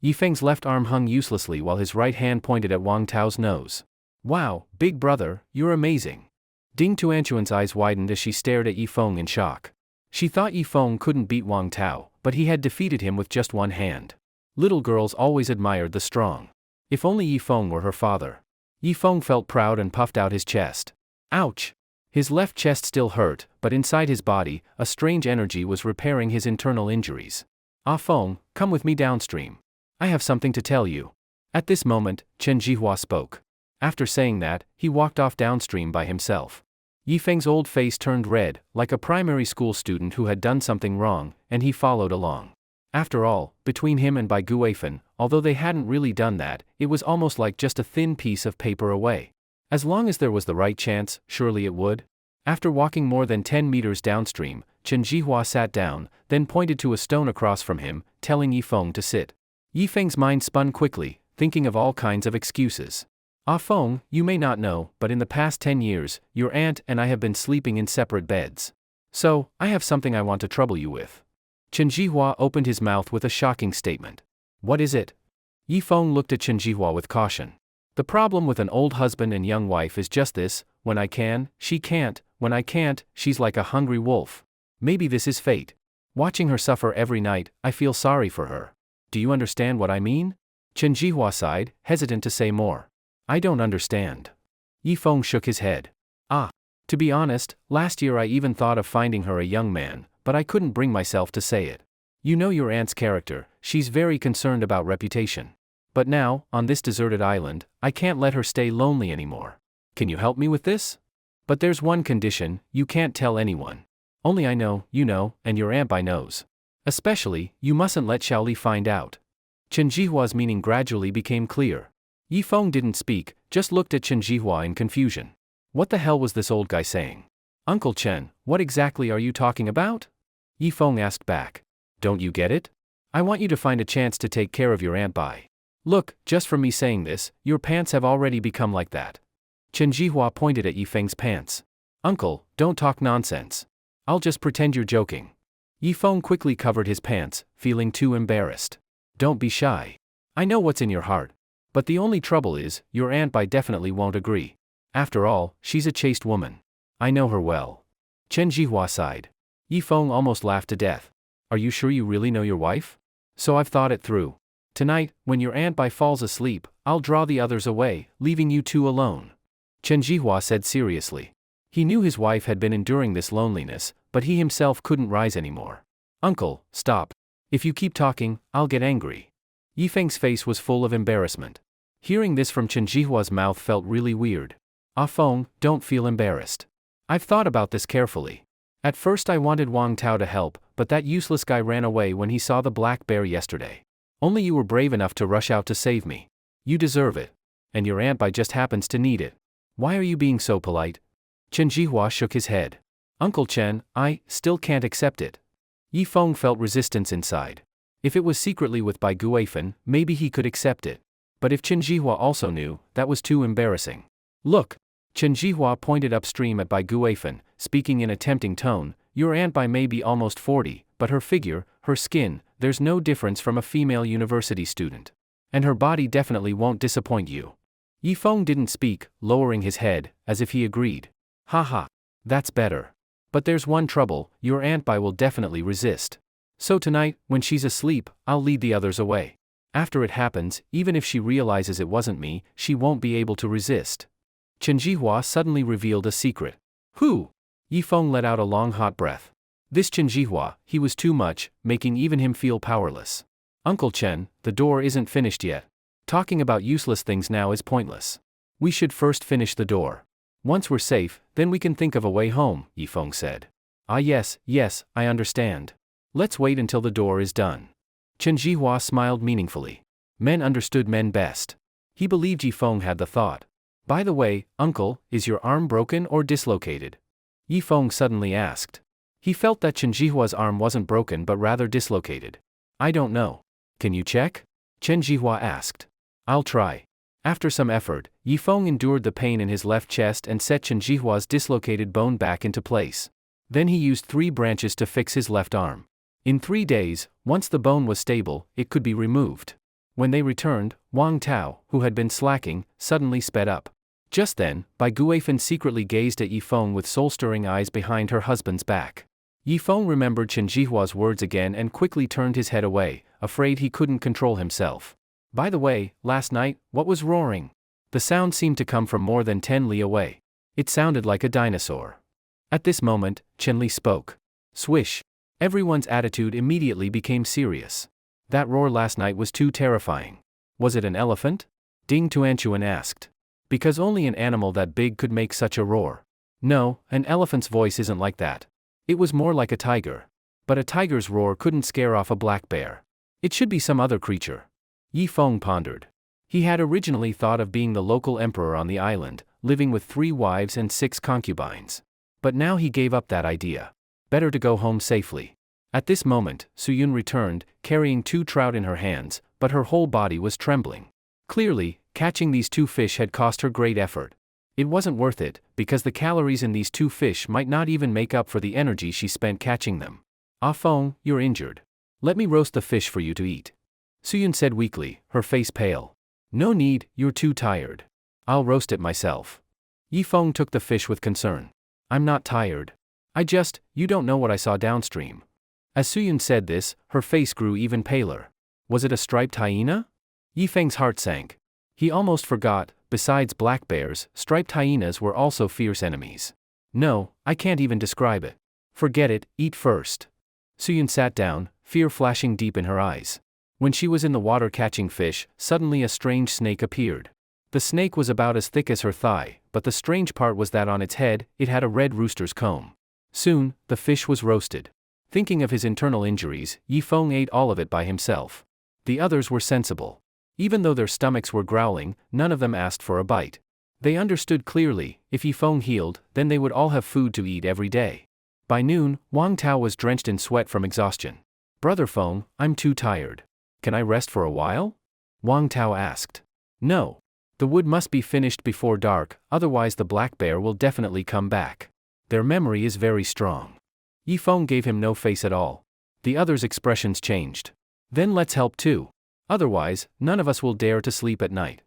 Yifeng's left arm hung uselessly while his right hand pointed at Wang Tao's nose. Wow, big brother, you're amazing. Ding Tuanchuan's eyes widened as she stared at Yifeng in shock. She thought Yifeng couldn't beat Wang Tao, but he had defeated him with just one hand. Little girls always admired the strong. If only Yifeng were her father. Yifeng felt proud and puffed out his chest. Ouch! His left chest still hurt, but inside his body, a strange energy was repairing his internal injuries. Ah Feng, come with me downstream. I have something to tell you. At this moment, Chen Jihua spoke. After saying that, he walked off downstream by himself. Yifeng's old face turned red, like a primary school student who had done something wrong, and he followed along. After all, between him and Bai Guifen, although they hadn't really done that, it was almost like just a thin piece of paper away. As long as there was the right chance, surely it would. After walking more than 10 meters downstream, Chen Jihua sat down, then pointed to a stone across from him, telling Yifeng to sit. Yifeng's mind spun quickly, thinking of all kinds of excuses. Ah Feng, you may not know, but in the past 10 years, your aunt and I have been sleeping in separate beds. So, I have something I want to trouble you with. Chen Jihua opened his mouth with a shocking statement. What is it? Yifeng looked at Chen Jihua with caution. The problem with an old husband and young wife is just this, when I can, she can't, when I can't, she's like a hungry wolf. Maybe this is fate. Watching her suffer every night, I feel sorry for her. Do you understand what I mean? Chen Jihua sighed, hesitant to say more. I don't understand. Yifeng shook his head. Ah. To be honest, last year I even thought of finding her a young man, but I couldn't bring myself to say it. You know your aunt's character, she's very concerned about reputation. But now, on this deserted island, I can't let her stay lonely anymore. Can you help me with this? But there's one condition, you can't tell anyone. Only I know, you know, and your aunt Bai knows. Especially, you mustn't let Xiaoli find out. Chen Jihua's meaning gradually became clear. Yifeng didn't speak, just looked at Chen Jihua in confusion. What the hell was this old guy saying? Uncle Chen, what exactly are you talking about? Yifeng asked back. Don't you get it? I want you to find a chance to take care of your Aunt Bai. Look, just from me saying this, your pants have already become like that. Chen Jihua pointed at Yifeng's pants. Uncle, don't talk nonsense. I'll just pretend you're joking. Yifeng quickly covered his pants, feeling too embarrassed. Don't be shy. I know what's in your heart. But the only trouble is, your Aunt Bai definitely won't agree. After all, she's a chaste woman. I know her well. Chen Jihua sighed. Yifeng almost laughed to death. Are you sure you really know your wife? So I've thought it through. Tonight, when your Aunt Bai falls asleep, I'll draw the others away, leaving you two alone. Chen Jihua said seriously. He knew his wife had been enduring this loneliness, but he himself couldn't rise anymore. Uncle, stop. If you keep talking, I'll get angry. Yifeng's face was full of embarrassment. Hearing this from Chen Jihua's mouth felt really weird. Ah Feng, don't feel embarrassed. I've thought about this carefully. At first I wanted Wang Tao to help, but that useless guy ran away when he saw the black bear yesterday. Only you were brave enough to rush out to save me. You deserve it. And your Aunt Bai just happens to need it. Why are you being so polite? Chen Jihua shook his head. Uncle Chen, I still can't accept it. Yifeng felt resistance inside. If it was secretly with Bai Guifen, maybe he could accept it. But if Chen Jihua also knew, that was too embarrassing. Look. Chen Jihua pointed upstream at Bai Guifen, speaking in a tempting tone. Your Aunt Bai may be almost 40, but her figure, her skin, there's no difference from a female university student. And her body definitely won't disappoint you. Yifeng didn't speak, lowering his head, as if he agreed. Haha. That's better. But there's one trouble, your Aunt Bai will definitely resist. So tonight, when she's asleep, I'll lead the others away. After it happens, even if she realizes it wasn't me, she won't be able to resist. Chen Jihua suddenly revealed a secret. Who? Yifeng let out a long hot breath. This Chen Jihua, he was too much, making even him feel powerless. Uncle Chen, the door isn't finished yet. Talking about useless things now is pointless. We should first finish the door. Once we're safe, then we can think of a way home, Yifeng said. Ah yes, I understand. Let's wait until the door is done. Chen Jihua smiled meaningfully. Men understood men best. He believed Yifeng had the thought. By the way, uncle, is your arm broken or dislocated? Yifeng suddenly asked. He felt that Chen Jihua's arm wasn't broken but rather dislocated. I don't know. Can you check? Chen Jihua asked. I'll try. After some effort, Yifeng endured the pain in his left chest and set Chen Jihua's dislocated bone back into place. Then he used 3 branches to fix his left arm. In 3 days, once the bone was stable, it could be removed. When they returned, Wang Tao, who had been slacking, suddenly sped up. Just then, Bai Guifan secretly gazed at Yifeng with soul-stirring eyes behind her husband's back. Yifeng remembered Chen Jihua's words again and quickly turned his head away, afraid he couldn't control himself. By the way, last night, what was roaring? The sound seemed to come from more than 10 li away. It sounded like a dinosaur. At this moment, Chen Li spoke. Swish. Everyone's attitude immediately became serious. That roar last night was too terrifying. Was it an elephant? Ding Tuanchuan asked. Because only an animal that big could make such a roar. No, an elephant's voice isn't like that. It was more like a tiger. But a tiger's roar couldn't scare off a black bear. It should be some other creature. Yifeng pondered. He had originally thought of being the local emperor on the island, living with 3 wives and 6 concubines. But now he gave up that idea. Better to go home safely. At this moment, Suyun returned, carrying 2 trout in her hands, but her whole body was trembling. Clearly, catching these 2 fish had cost her great effort. It wasn't worth it, because the calories in these 2 fish might not even make up for the energy she spent catching them. Ah Feng, you're injured. Let me roast the fish for you to eat. Suyun said weakly, her face pale. No need, you're too tired. I'll roast it myself. Yifeng took the fish with concern. I'm not tired. You don't know what I saw downstream. As Suyun said this, her face grew even paler. Was it a striped hyena? Yifeng's heart sank. He almost forgot, besides black bears, striped hyenas were also fierce enemies. No, I can't even describe it. Forget it, eat first. Suyun sat down, fear flashing deep in her eyes. When she was in the water catching fish, suddenly a strange snake appeared. The snake was about as thick as her thigh, but the strange part was that on its head, it had a red rooster's comb. Soon, the fish was roasted. Thinking of his internal injuries, Yifeng ate all of it by himself. The others were sensible. Even though their stomachs were growling, none of them asked for a bite. They understood clearly, if Yifeng healed, then they would all have food to eat every day. By noon, Wang Tao was drenched in sweat from exhaustion. Brother Feng, I'm too tired. Can I rest for a while? Wang Tao asked. No. The wood must be finished before dark, otherwise the black bear will definitely come back. Their memory is very strong. Yifeng gave him no face at all. The others' expressions changed. Then let's help too. Otherwise, none of us will dare to sleep at night.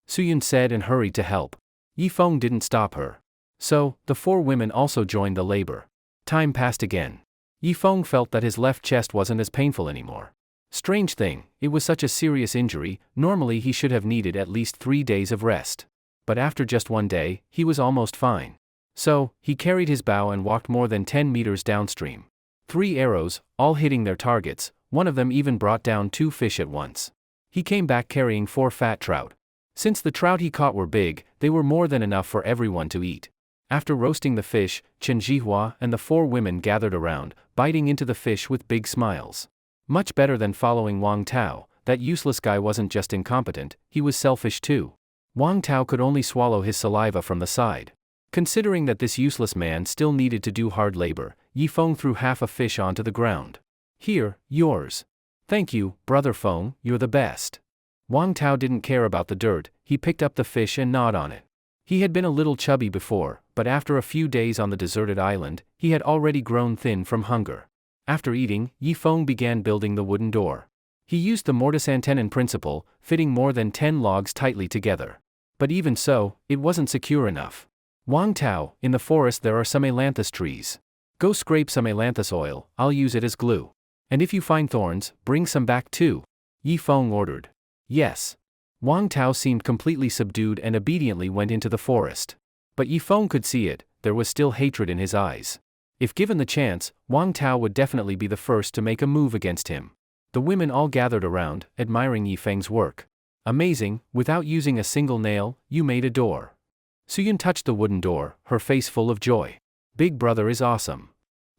Suyun said and hurried to help. Yifeng didn't stop her. So, the 4 women also joined the labor. Time passed again. Yifeng felt that his left chest wasn't as painful anymore. Strange thing, it was such a serious injury, normally he should have needed at least 3 days of rest. But after just 1 day, he was almost fine. So, he carried his bow and walked more than 10 meters downstream. 3 arrows, all hitting their targets, one of them even brought down 2 fish at once. He came back carrying 4 fat trout. Since the trout he caught were big, they were more than enough for everyone to eat. After roasting the fish, Chen Jihua and the 4 women gathered around, biting into the fish with big smiles. Much better than following Wang Tao. That useless guy wasn't just incompetent, he was selfish too. Wang Tao could only swallow his saliva from the side. Considering that this useless man still needed to do hard labor, Yifeng threw half a fish onto the ground. Here, yours. Thank you, Brother Feng, you're the best. Wang Tao didn't care about the dirt, he picked up the fish and gnawed on it. He had been a little chubby before, but after a few days on the deserted island, he had already grown thin from hunger. After eating, Yifeng began building the wooden door. He used the mortise and tenon principle, fitting more than 10 logs tightly together. But even so, it wasn't secure enough. Wang Tao, in the forest there are some ailanthus trees. Go scrape some ailanthus oil, I'll use it as glue. And if you find thorns, bring some back too. Yifeng ordered. Yes. Wang Tao seemed completely subdued and obediently went into the forest. But Yifeng could see it, there was still hatred in his eyes. If given the chance, Wang Tao would definitely be the first to make a move against him. The women all gathered around, admiring Yifeng's work. Amazing, without using a single nail, you made a door. Suyun touched the wooden door, her face full of joy. Big brother is awesome.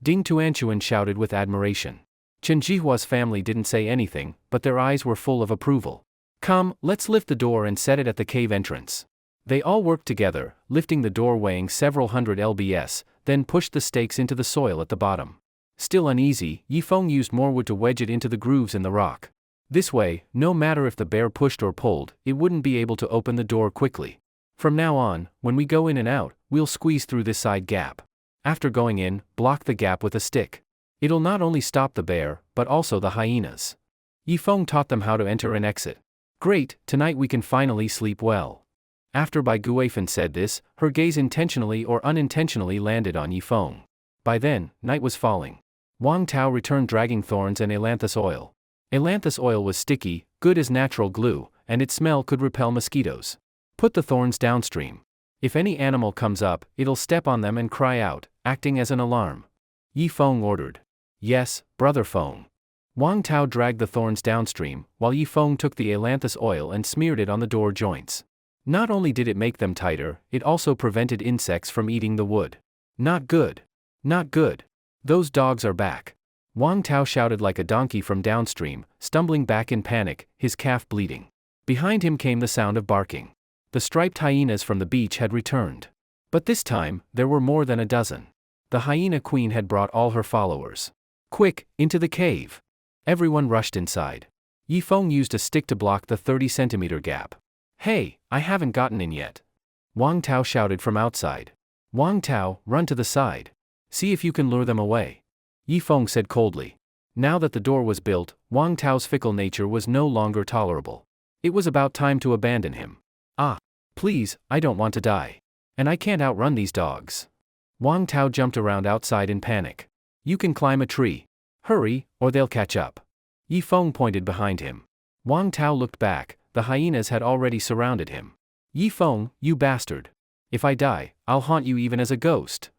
Ding Tuanchuan shouted with admiration. Chen Jihua's family didn't say anything, but their eyes were full of approval. Come, let's lift the door and set it at the cave entrance. They all worked together, lifting the door weighing several hundred lbs, then pushed the stakes into the soil at the bottom. Still uneasy, Yifeng used more wood to wedge it into the grooves in the rock. This way, no matter if the bear pushed or pulled, it wouldn't be able to open the door quickly. From now on, when we go in and out, we'll squeeze through this side gap. After going in, block the gap with a stick. It'll not only stop the bear, but also the hyenas. Yifeng taught them how to enter and exit. Great, tonight we can finally sleep well. After Bai Guifan said this, her gaze intentionally or unintentionally landed on Yifeng. By then, night was falling. Wang Tao returned dragging thorns and ailanthus oil. Ailanthus oil was sticky, good as natural glue, and its smell could repel mosquitoes. Put the thorns downstream. If any animal comes up, it'll step on them and cry out, acting as an alarm. Yifeng ordered. Yes, brother Feng. Wang Tao dragged the thorns downstream, while Yifeng took the ailanthus oil and smeared it on the door joints. Not only did it make them tighter, it also prevented insects from eating the wood. Not good. Not good. Those dogs are back. Wang Tao shouted like a donkey from downstream, stumbling back in panic, his calf bleeding. Behind him came the sound of barking. The striped hyenas from the beach had returned. But this time, there were more than a dozen. The hyena queen had brought all her followers. Quick, into the cave. Everyone rushed inside. Yifeng used a stick to block the 30-centimeter gap. Hey, I haven't gotten in yet. Wang Tao shouted from outside. Wang Tao, run to the side. See if you can lure them away. Yifeng said coldly. Now that the door was built, Wang Tao's fickle nature was no longer tolerable. It was about time to abandon him. Ah, please, I don't want to die. And I can't outrun these dogs. Wang Tao jumped around outside in panic. You can climb a tree. Hurry, or they'll catch up. Yifeng pointed behind him. Wang Tao looked back, the hyenas had already surrounded him. Yifeng, you bastard. If I die, I'll haunt you even as a ghost.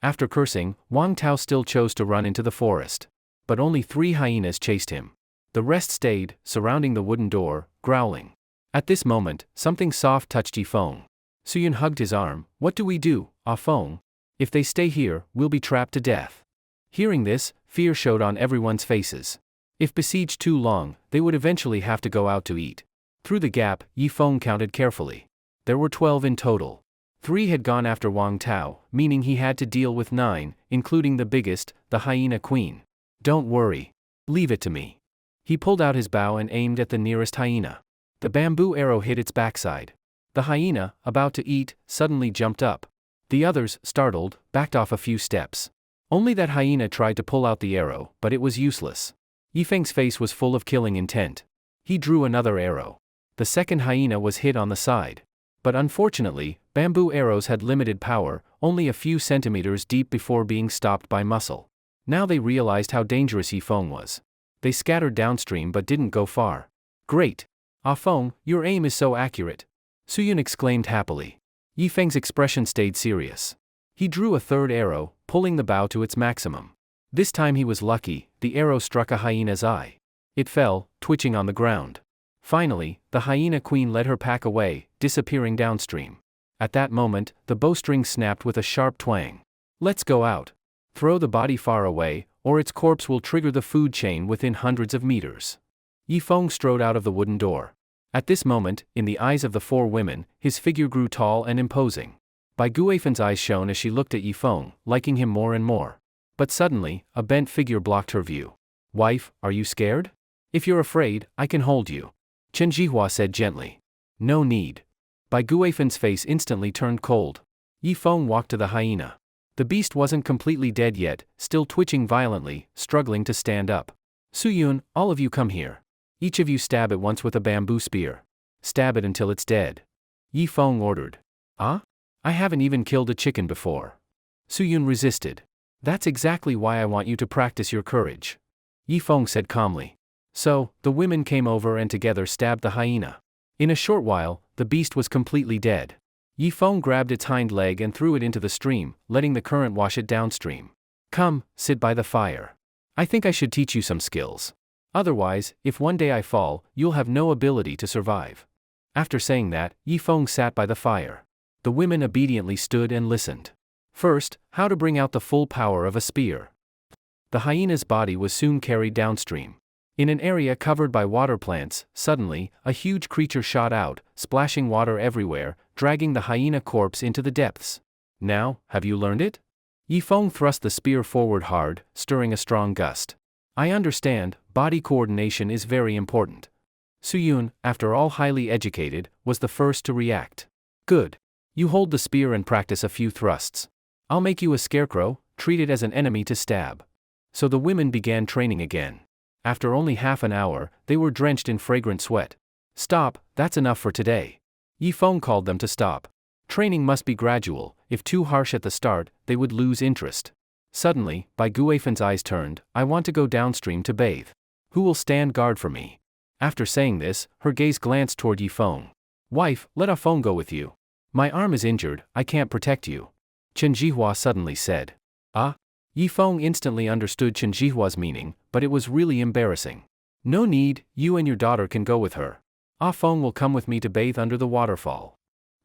After cursing, Wang Tao still chose to run into the forest. But only 3 hyenas chased him. The rest stayed, surrounding the wooden door, growling. At this moment, something soft touched Yifeng. Suyun hugged his arm. What do we do, Ah Feng? If they stay here, we'll be trapped to death. Hearing this, fear showed on everyone's faces. If besieged too long, they would eventually have to go out to eat. Through the gap, Yifeng counted carefully. There were 12 in total. 3 had gone after Wang Tao, meaning he had to deal with 9, including the biggest, the hyena queen. Don't worry. Leave it to me. He pulled out his bow and aimed at the nearest hyena. The bamboo arrow hit its backside. The hyena, about to eat, suddenly jumped up. The others, startled, backed off a few steps. Only that hyena tried to pull out the arrow, but it was useless. Yifeng's face was full of killing intent. He drew another arrow. The second hyena was hit on the side. But unfortunately, bamboo arrows had limited power, only a few centimeters deep before being stopped by muscle. Now they realized how dangerous Yifeng was. They scattered downstream but didn't go far. Great! Ah Feng, your aim is so accurate. Suyun exclaimed happily. Yifeng's expression stayed serious. He drew a third arrow, pulling the bow to its maximum. This time he was lucky, the arrow struck a hyena's eye. It fell, twitching on the ground. Finally, the hyena queen led her pack away, disappearing downstream. At that moment, the bowstring snapped with a sharp twang. Let's go out. Throw the body far away, or its corpse will trigger the food chain within hundreds of meters. Yifeng strode out of the wooden door. At this moment, in the eyes of the 4 women, his figure grew tall and imposing. Bai Guifan's eyes shone as she looked at Yifeng, liking him more and more. But suddenly, a bent figure blocked her view. Wife, are you scared? If you're afraid, I can hold you. Chen Jihua said gently. No need. Bai Guifan's face instantly turned cold. Yifeng walked to the hyena. The beast wasn't completely dead yet, still twitching violently, struggling to stand up. Suyun, all of you come here. Each of you stab it once with a bamboo spear. Stab it until it's dead. Yifeng ordered. Ah? I haven't even killed a chicken before. Suyun resisted. That's exactly why I want you to practice your courage. Yifeng said calmly. So, the women came over and together stabbed the hyena. In a short while, the beast was completely dead. Yifeng grabbed its hind leg and threw it into the stream, letting the current wash it downstream. Come, sit by the fire. I think I should teach you some skills. Otherwise, if one day I fall, you'll have no ability to survive. After saying that, Yifeng sat by the fire. The women obediently stood and listened. First, how to bring out the full power of a spear. The hyena's body was soon carried downstream. In an area covered by water plants, suddenly, a huge creature shot out, splashing water everywhere, dragging the hyena corpse into the depths. Now, have you learned it? Yifeng thrust the spear forward hard, stirring a strong gust. I understand, body coordination is very important. Suyun, after all highly educated, was the first to react. Good. You hold the spear and practice a few thrusts. I'll make you a scarecrow, treat it as an enemy to stab. So the women began training again. After only half an hour, they were drenched in fragrant sweat. Stop, that's enough for today. Yifeng called them to stop. Training must be gradual, if too harsh at the start, they would lose interest. Suddenly, Bai Guifen's eyes turned. I want to go downstream to bathe. Who will stand guard for me? After saying this, her gaze glanced toward Yifeng. Wife, let Afeng go with you. My arm is injured, I can't protect you. Chen Jihua suddenly said. Ah? Yifeng instantly understood Chen Jihua's meaning, but it was really embarrassing. No need, you and your daughter can go with her. Afeng will come with me to bathe under the waterfall.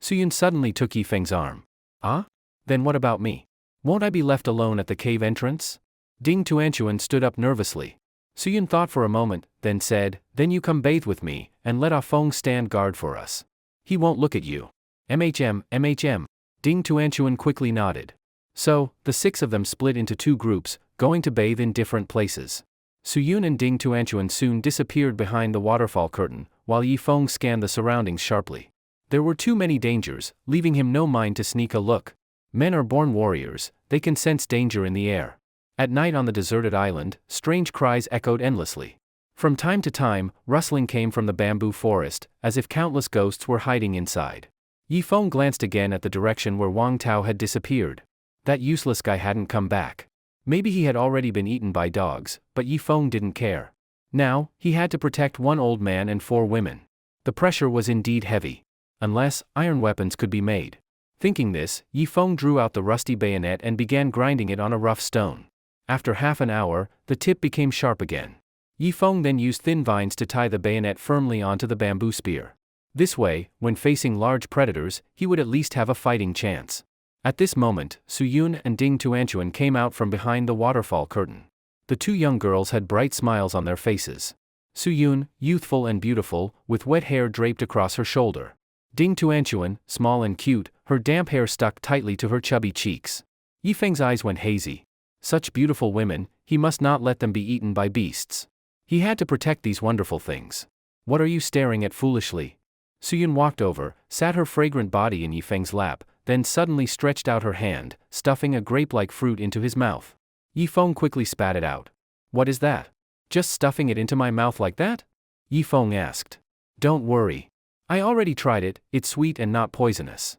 Suyun suddenly took Yifeng's arm. Ah? Then what about me? Won't I be left alone at the cave entrance? Ding Tuanchuan stood up nervously. Suyun thought for a moment, then said, then you come bathe with me, and let Afeng stand guard for us. He won't look at you. MHM. Ding Tuanchuan quickly nodded. So, the 6 of them split into 2 groups, going to bathe in different places. Suyun and Ding Tuanchuan soon disappeared behind the waterfall curtain, while Yifeng scanned the surroundings sharply. There were too many dangers, leaving him no mind to sneak a look. Men are born warriors, they can sense danger in the air. At night on the deserted island, strange cries echoed endlessly. From time to time, rustling came from the bamboo forest, as if countless ghosts were hiding inside. Yifeng glanced again at the direction where Wang Tao had disappeared. That useless guy hadn't come back. Maybe he had already been eaten by dogs, but Yifeng didn't care. Now, he had to protect 1 old man and 4 women. The pressure was indeed heavy. Unless iron weapons could be made. Thinking this, Yifeng drew out the rusty bayonet and began grinding it on a rough stone. After half an hour, the tip became sharp again. Yifeng then used thin vines to tie the bayonet firmly onto the bamboo spear. This way, when facing large predators, he would at least have a fighting chance. At this moment, Suyun and Ding Tuanchuan came out from behind the waterfall curtain. The 2 young girls had bright smiles on their faces. Suyun, youthful and beautiful, with wet hair draped across her shoulder. Ding Tuanchuan, small and cute, her damp hair stuck tightly to her chubby cheeks. Yifeng's eyes went hazy. Such beautiful women, he must not let them be eaten by beasts. He had to protect these wonderful things. What are you staring at foolishly? Suyun walked over, sat her fragrant body in Yifeng's lap, then suddenly stretched out her hand, stuffing a grape-like fruit into his mouth. Yifeng quickly spat it out. What is that? Just stuffing it into my mouth like that? Yifeng asked. Don't worry. I already tried it, it's sweet and not poisonous.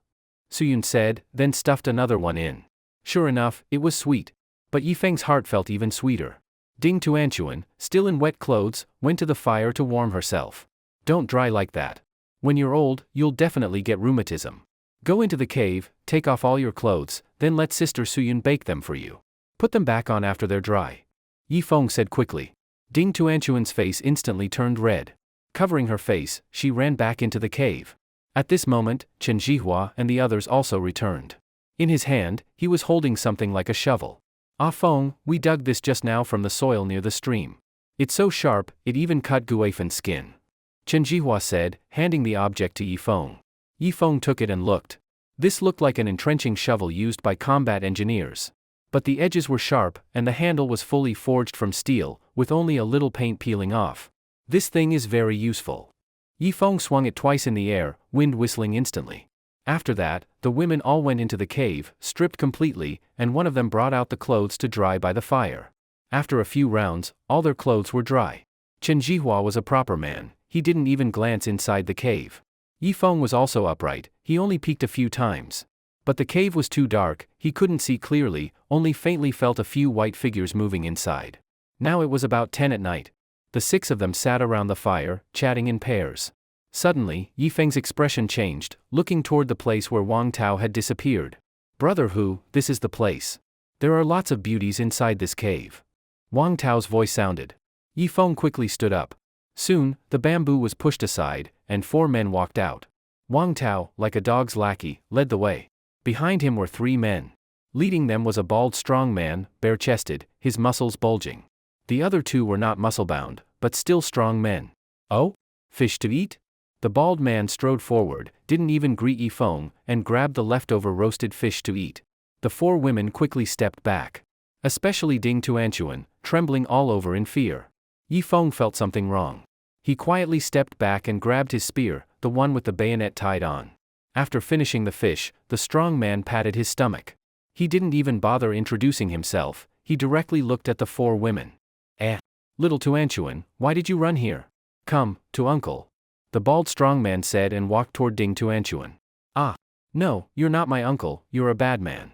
Suyun said, then stuffed another one in. Sure enough, it was sweet. But Yifeng's heart felt even sweeter. Ding Tuanchuan, still in wet clothes, went to the fire to warm herself. Don't dry like that. When you're old, you'll definitely get rheumatism. Go into the cave, take off all your clothes, then let Sister Suyun bake them for you. Put them back on after they're dry. Yifeng said quickly. Ding Tuanchuan's face instantly turned red. Covering her face, she ran back into the cave. At this moment, Chen Jihua and the others also returned. In his hand, he was holding something like a shovel. Afeng, we dug this just now from the soil near the stream. It's so sharp, it even cut Guifen's skin. Chen Jihua said, handing the object to Yifeng. Yifeng took it and looked. This looked like an entrenching shovel used by combat engineers. But the edges were sharp, and the handle was fully forged from steel, with only a little paint peeling off. This thing is very useful. Yifeng swung it twice in the air, wind whistling instantly. After that, the women all went into the cave, stripped completely, and one of them brought out the clothes to dry by the fire. After a few rounds, all their clothes were dry. Chen Jihua was a proper man, he didn't even glance inside the cave. Yifeng was also upright, he only peeked a few times. But the cave was too dark, he couldn't see clearly, only faintly felt a few white figures moving inside. Now it was about 10 at night. The 6 of them sat around the fire, chatting in pairs. Suddenly, Yifeng's expression changed, looking toward the place where Wang Tao had disappeared. Brother Hu, this is the place. There are lots of beauties inside this cave. Wang Tao's voice sounded. Yifeng quickly stood up. Soon, the bamboo was pushed aside, and 4 men walked out. Wang Tao, like a dog's lackey, led the way. Behind him were 3 men. Leading them was a bald strong man, bare-chested, his muscles bulging. The other 2 were not muscle-bound, but still strong men. Oh? Fish to eat? The bald man strode forward, didn't even greet Eong, and grabbed the leftover roasted fish to eat. The 4 women quickly stepped back. Especially Ding Tuanchuan, trembling all over in fear. Eong felt something wrong. He quietly stepped back and grabbed his spear, the one with the bayonet tied on. After finishing the fish, the strong man patted his stomach. He didn't even bother introducing himself, he directly looked at the 4 women. Little Tuanchuan, why did you run here? Come, to uncle. The bald strong man said and walked toward Ding Tuanchuan. Ah. No, you're not my uncle, you're a bad man.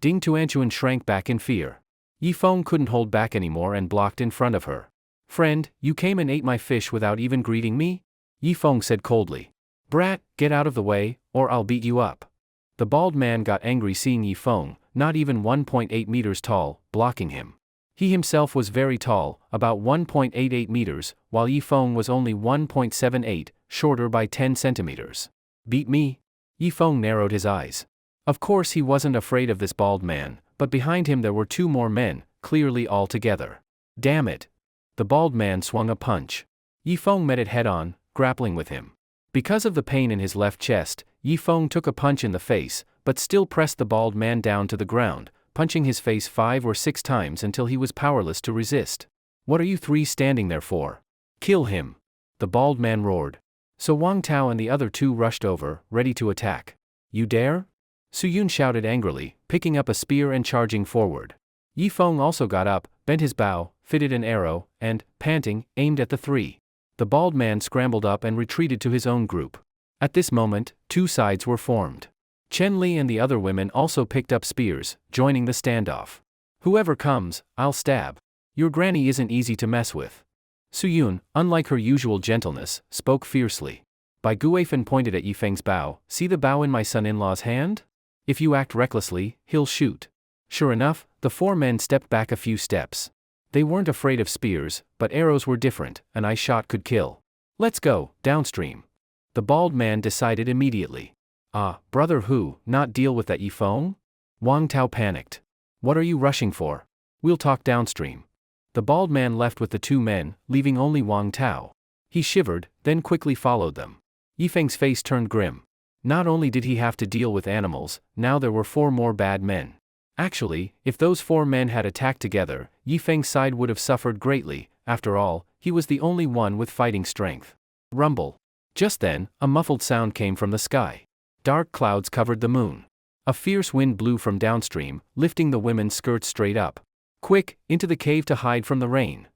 Ding Tuanchuan shrank back in fear. Eong couldn't hold back anymore and blocked in front of her. Friend, you came and ate my fish without even greeting me? Eong said coldly. Brat, get out of the way, or I'll beat you up. The bald man got angry seeing Eong, not even 1.8 meters tall, blocking him. He himself was very tall, about 1.88 meters, while Eong was only 1.78, shorter by 10 centimeters. Beat me? Eong narrowed his eyes. Of course he wasn't afraid of this bald man, but behind him there were 2 more men, clearly all together. Damn it. The bald man swung a punch. Eong met it head-on, grappling with him. Because of the pain in his left chest, Eong took a punch in the face, but still pressed the bald man down to the ground, punching his face 5 or 6 times until he was powerless to resist. What are you 3 standing there for? Kill him. The bald man roared. So Wang Tao and the other 2 rushed over, ready to attack. You dare? Suyun shouted angrily, picking up a spear and charging forward. Eong also got up, bent his bow, fitted an arrow, and, panting, aimed at the 3. The bald man scrambled up and retreated to his own group. At this moment, 2 sides were formed. Chen Li and the other women also picked up spears, joining the standoff. Whoever comes, I'll stab. Your granny isn't easy to mess with. Suyun, unlike her usual gentleness, spoke fiercely. Bai Guifen pointed at Yifeng's bow. See the bow in my son-in-law's hand? If you act recklessly, he'll shoot. Sure enough, the 4 men stepped back a few steps. They weren't afraid of spears, but arrows were different, an eye shot could kill. Let's go, downstream. The bald man decided immediately. Ah, brother who, not deal with that Eong? Wang Tao panicked. What are you rushing for? We'll talk downstream. The bald man left with the 2 men, leaving only Wang Tao. He shivered, then quickly followed them. Yifeng's face turned grim. Not only did he have to deal with animals, now there were 4 more bad men. Actually, if those 4 men had attacked together, Yifeng's side would have suffered greatly. After all, he was the only one with fighting strength. Rumble. Just then, a muffled sound came from the sky. Dark clouds covered the moon. A fierce wind blew from downstream, lifting the women's skirts straight up. Quick, into the cave to hide from the rain.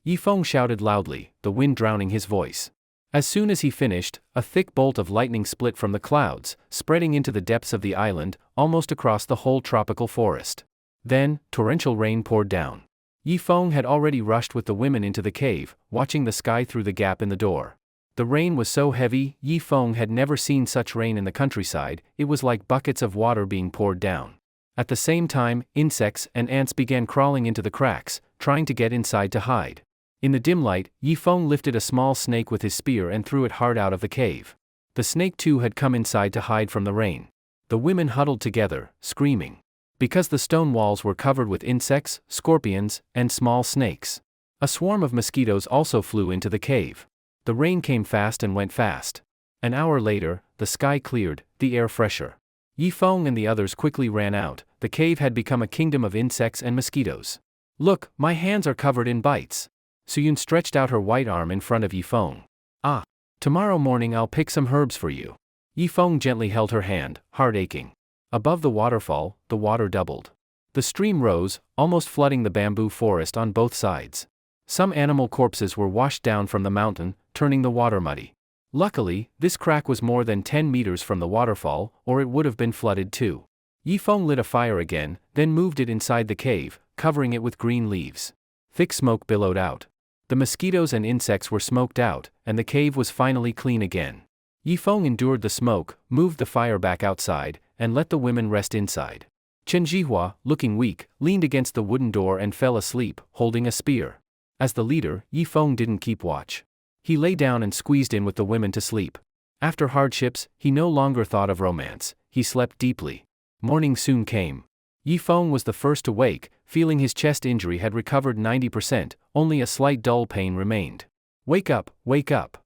Eong shouted loudly, the wind drowning his voice. As soon as he finished, a thick bolt of lightning split from the clouds, spreading into the depths of the island, almost across the whole tropical forest. Then, torrential rain poured down. Eong had already rushed with the women into the cave, watching the sky through the gap in the door. The rain was so heavy, Eong had never seen such rain in the countryside. It was like buckets of water being poured down. At the same time, insects and ants began crawling into the cracks, trying to get inside to hide. In the dim light, Eong lifted a small snake with his spear and threw it hard out of the cave. The snake too had come inside to hide from the rain. The women huddled together, screaming. Because the stone walls were covered with insects, scorpions, and small snakes. A swarm of mosquitoes also flew into the cave. The rain came fast and went fast. An hour later, the sky cleared, the air fresher. Eong and the others quickly ran out. The cave had become a kingdom of insects and mosquitoes. Look, my hands are covered in bites. Suyun stretched out her white arm in front of Eong. Ah. Tomorrow morning I'll pick some herbs for you. Eong gently held her hand, heart aching. Above the waterfall, the water doubled. The stream rose, almost flooding the bamboo forest on both sides. Some animal corpses were washed down from the mountain, turning the water muddy. Luckily, this crack was more than 10 meters from the waterfall, or it would have been flooded too. Eong lit a fire again, then moved it inside the cave, covering it with green leaves. Thick smoke billowed out. The mosquitoes and insects were smoked out, and the cave was finally clean again. Eong endured the smoke, moved the fire back outside, and let the women rest inside. Chen Jihua, looking weak, leaned against the wooden door and fell asleep, holding a spear. As the leader, Eong didn't keep watch. He lay down and squeezed in with the women to sleep. After hardships, he no longer thought of romance, he slept deeply. Morning soon came. Yi Feng was the first to wake, feeling his chest injury had recovered 90%, only a slight dull pain remained. Wake up, wake up.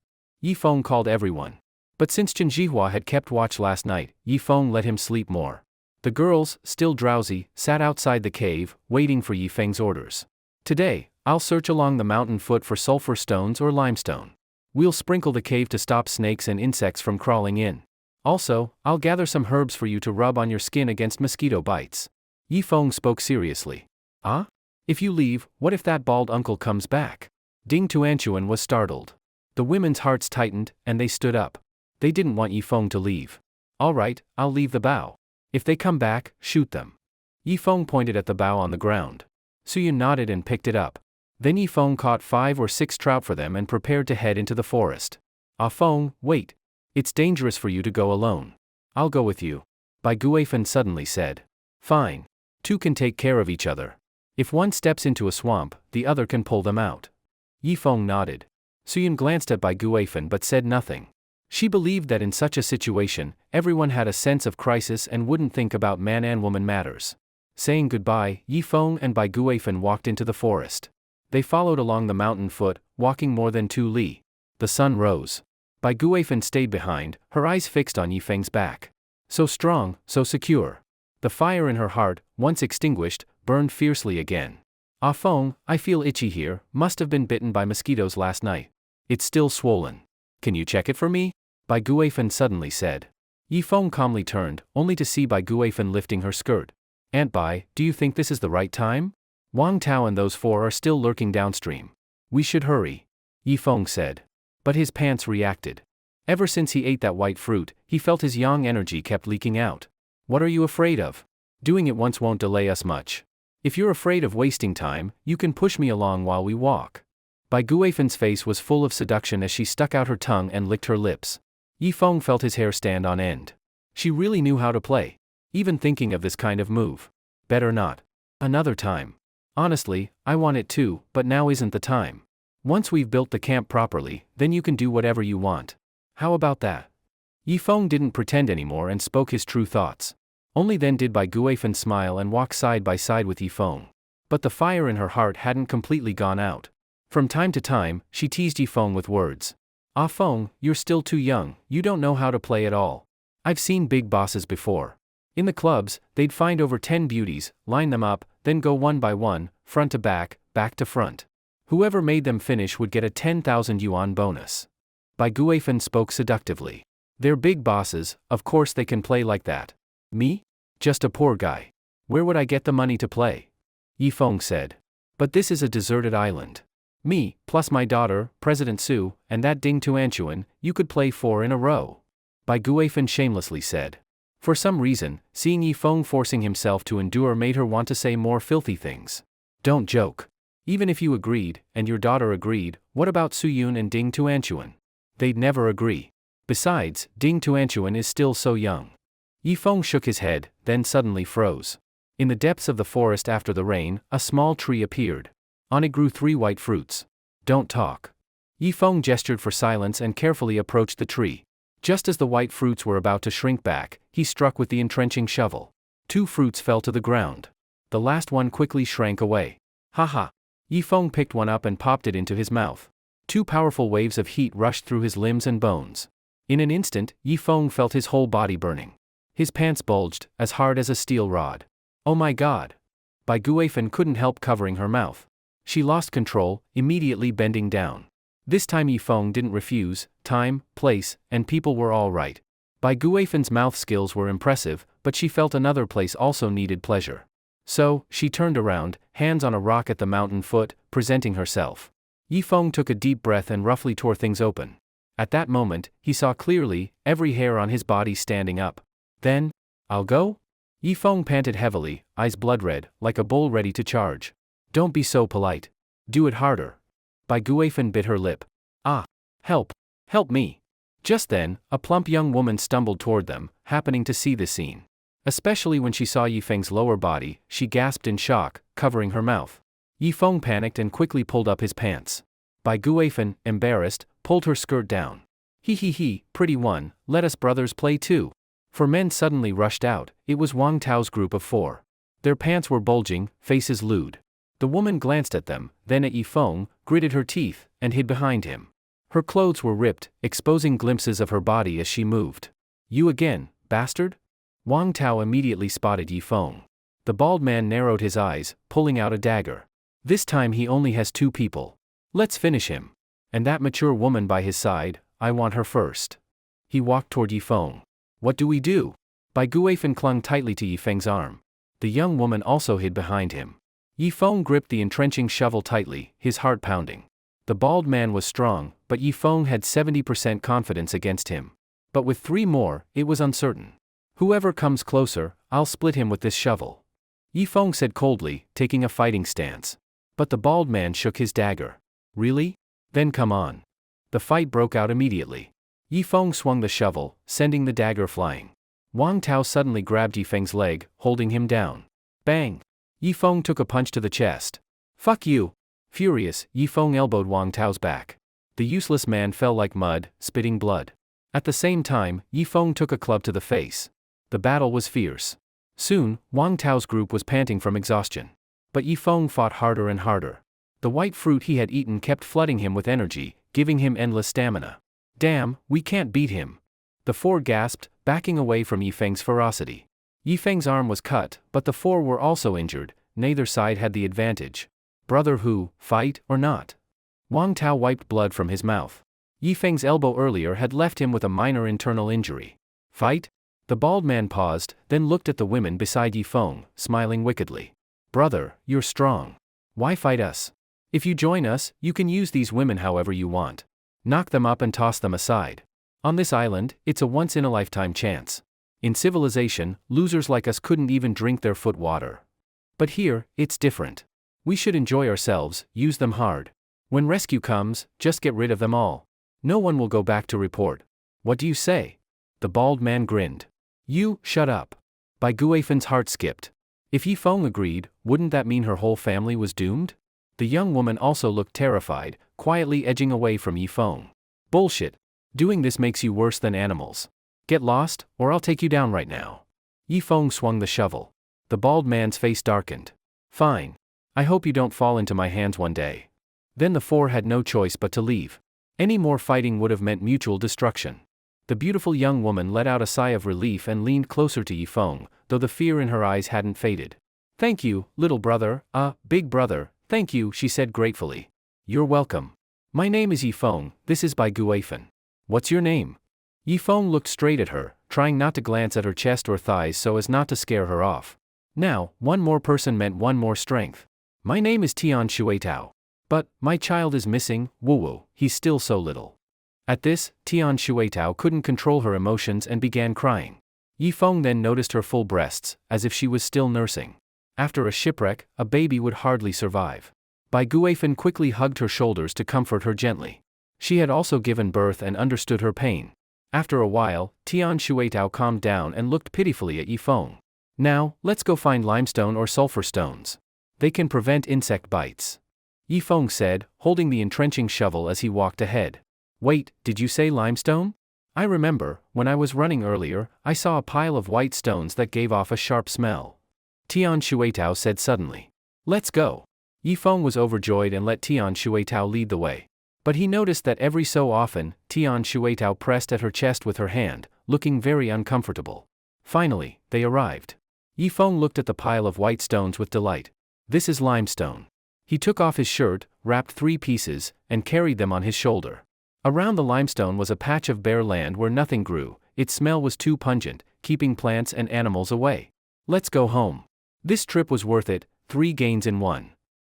Yi Feng called everyone. But since Chen Jihua had kept watch last night, Yi Feng let him sleep more. The girls, still drowsy, sat outside the cave, waiting for Yi Feng's orders. Today, I'll search along the mountain foot for sulfur stones or limestone. We'll sprinkle the cave to stop snakes and insects from crawling in. Also, I'll gather some herbs for you to rub on your skin against mosquito bites. Yi Feng spoke seriously. Ah? If you leave, what if that bald uncle comes back? Ding Tuanchuan was startled. The women's hearts tightened, and they stood up. They didn't want Yi Feng to leave. All right, I'll leave the bough. If they come back, shoot them. Yi Feng pointed at the bough on the ground. Suyun nodded and picked it up. Then Yi Feng caught 5 or 6 trout for them and prepared to head into the forest. Ah Feng, wait. It's dangerous for you to go alone. I'll go with you. Bai Guifan suddenly said. Fine. 2 can take care of each other. If one steps into a swamp, the other can pull them out. Yi Feng nodded. Suyun glanced at Bai Guifan but said nothing. She believed that in such a situation, everyone had a sense of crisis and wouldn't think about man and woman matters. Saying goodbye, Yi Feng and Bai Guifan walked into the forest. They followed along the mountain foot, walking more than 2 li. The sun rose. Bai Guifan stayed behind, her eyes fixed on Yi Feng's back. So strong, so secure. The fire in her heart, once extinguished, burned fiercely again. Ah Feng, I feel itchy here, must have been bitten by mosquitoes last night. It's still swollen. Can you check it for me? Bai Guifan suddenly said. Yi Feng calmly turned, only to see Bai Guifan lifting her skirt. Aunt Bai, do you think this is the right time? Wang Tao and those 4 are still lurking downstream. We should hurry. Yi Feng said. But his pants reacted. Ever since he ate that white fruit, he felt his yang energy kept leaking out. What are you afraid of? Doing it once won't delay us much. If you're afraid of wasting time, you can push me along while we walk. Bai Guifan's face was full of seduction as she stuck out her tongue and licked her lips. Yi Feng felt his hair stand on end. She really knew how to play. Even thinking of this kind of move. Better not. Another time. Honestly, I want it too, but now isn't the time. Once we've built the camp properly, then you can do whatever you want. How about that? Yi Feng didn't pretend anymore and spoke his true thoughts. Only then did Bai Guifan smile and walk side by side with Yi Feng. But the fire in her heart hadn't completely gone out. From time to time, she teased Yi Feng with words. Ah Feng, you're still too young, you don't know how to play at all. I've seen big bosses before. In the clubs, they'd find over 10 beauties, line them up, then go one by one, front to back to front. Whoever made them finish would get a 10,000 yuan bonus. Bai Guifan spoke seductively. They're big bosses, of course they can play like that. Me? Just a poor guy. Where would I get the money to play? Yi Feng said. But this is a deserted island. Me, plus my daughter, President Su, and that Ding Tuanchuan, you could play 4 in a row. Bai Guifan shamelessly said. For some reason, seeing Yi Feng forcing himself to endure made her want to say more filthy things. Don't joke. Even if you agreed, and your daughter agreed, what about Su Yun and Ding Tuanchuan? They'd never agree. Besides, Ding Tuanchuan is still so young. Yi Feng shook his head, then suddenly froze. In the depths of the forest after the rain, a small tree appeared. On it grew 3 white fruits. Don't talk. Yi Feng gestured for silence and carefully approached the tree. Just as the white fruits were about to shrink back, he struck with the entrenching shovel. 2 fruits fell to the ground. The last one quickly shrank away. Haha. Yi Feng picked one up and popped it into his mouth. 2 powerful waves of heat rushed through his limbs and bones. In an instant, Yi Feng felt his whole body burning. His pants bulged, as hard as a steel rod. Oh my god. Bai Guifan couldn't help covering her mouth. She lost control, immediately bending down. This time Yi Feng didn't refuse, time, place, and people were all right. Bai Guifan's mouth skills were impressive, but she felt another place also needed pleasure. So, she turned around, hands on a rock at the mountain foot, presenting herself. Yi Feng took a deep breath and roughly tore things open. At that moment, he saw clearly, every hair on his body standing up. Then, I'll go? Yi Feng panted heavily, eyes blood red, like a bull ready to charge. Don't be so polite. Do it harder. Bai Guifan bit her lip. Ah. Help. Help me. Just then, a plump young woman stumbled toward them, happening to see the scene. Especially when she saw Yi Feng's lower body, she gasped in shock, covering her mouth. Yi Feng panicked and quickly pulled up his pants. Bai Guifan, embarrassed, pulled her skirt down. He he he, pretty one, let us brothers play too. 4 men suddenly rushed out. It was Wang Tao's group of 4. Their pants were bulging, faces lewd. The woman glanced at them, then at Yifeng, gritted her teeth, and hid behind him. Her clothes were ripped, exposing glimpses of her body as she moved. You again, bastard? Wang Tao immediately spotted Yifeng. The bald man narrowed his eyes, pulling out a dagger. This time he only has 2 people. Let's finish him. And that mature woman by his side, I want her first. He walked toward Yifeng. What do we do? Bai Guifeng clung tightly to Yifeng's arm. The young woman also hid behind him. Yifeng gripped the entrenching shovel tightly, his heart pounding. The bald man was strong, but Yifeng had 70% confidence against him. But with 3 more, it was uncertain. Whoever comes closer, I'll split him with this shovel. Yifeng said coldly, taking a fighting stance. But the bald man shook his dagger. Really? Then come on. The fight broke out immediately. Yifeng swung the shovel, sending the dagger flying. Wang Tao suddenly grabbed Yifeng's leg, holding him down. Bang! Yifeng took a punch to the chest. Fuck you! Furious, Yifeng elbowed Wang Tao's back. The useless man fell like mud, spitting blood. At the same time, Yifeng took a club to the face. The battle was fierce. Soon, Wang Tao's group was panting from exhaustion. But Yifeng fought harder and harder. The white fruit he had eaten kept flooding him with energy, giving him endless stamina. Damn, we can't beat him. The 4 gasped, backing away from Yifeng's ferocity. Yifeng's arm was cut, but the 4 were also injured, neither side had the advantage. Brother who, fight or not? Wang Tao wiped blood from his mouth. Yifeng's elbow earlier had left him with a minor internal injury. Fight? The bald man paused, then looked at the women beside Yifeng, smiling wickedly. Brother, you're strong. Why fight us? If you join us, you can use these women however you want. Knock them up and toss them aside. On this island, it's a once-in-a-lifetime chance. In civilization, losers like us couldn't even drink their foot water. But here, it's different. We should enjoy ourselves, use them hard. When rescue comes, just get rid of them all. No one will go back to report. What do you say? The bald man grinned. You, shut up. Bai Guifen's heart skipped. If Yifeng agreed, wouldn't that mean her whole family was doomed? The young woman also looked terrified, quietly edging away from Yifeng. Bullshit. Doing this makes you worse than animals. Get lost, or I'll take you down right now. Yifeng swung the shovel. The bald man's face darkened. Fine. I hope you don't fall into my hands one day. Then the 4 had no choice but to leave. Any more fighting would have meant mutual destruction. The beautiful young woman let out a sigh of relief and leaned closer to Yifeng, though the fear in her eyes hadn't faded. Thank you, little brother, big brother, thank you, she said gratefully. You're welcome. My name is Yifeng, this is Bai Guifen. What's your name? Yifeng looked straight at her, trying not to glance at her chest or thighs so as not to scare her off. Now, 1 more person meant 1 more strength. My name is Tian Shuetao. But, my child is missing, woo-woo, he's still so little. At this, Tian Shuetao couldn't control her emotions and began crying. Yifeng then noticed her full breasts, as if she was still nursing. After a shipwreck, a baby would hardly survive. Bai Guifen quickly hugged her shoulders to comfort her gently. She had also given birth and understood her pain. After a while, Tian Shuetao calmed down and looked pitifully at Yifeng. Now, let's go find limestone or sulfur stones. They can prevent insect bites. Yifeng said, holding the entrenching shovel as he walked ahead. Wait, did you say limestone? I remember, when I was running earlier, I saw a pile of white stones that gave off a sharp smell. Tian Shuetao said suddenly. Let's go. Yifeng was overjoyed and let Tian Shuetao lead the way. But he noticed that every so often, Tian Shuetao pressed at her chest with her hand, looking very uncomfortable. Finally, they arrived. Yifeng looked at the pile of white stones with delight. This is limestone. He took off his shirt, wrapped 3 pieces, and carried them on his shoulder. Around the limestone was a patch of bare land where nothing grew. Its smell was too pungent, keeping plants and animals away. Let's go home. This trip was worth it, 3 gains in 1.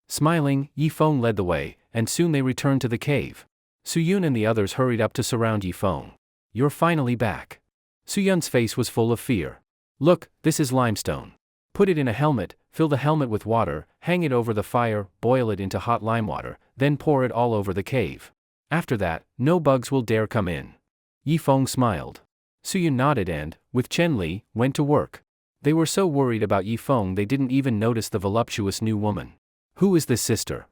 Smiling, Yifeng led the way, and soon they returned to the cave. Suyun and the others hurried up to surround Yifeng. You're finally back. Suyun's face was full of fear. Look, this is limestone. Put it in a helmet, fill the helmet with water, hang it over the fire, boil it into hot lime water, then pour it all over the cave. After that, no bugs will dare come in. Yifeng smiled. Suyun nodded and, with Chen Li, went to work. They were so worried about Yifeng they didn't even notice the voluptuous new woman. Who is this sister?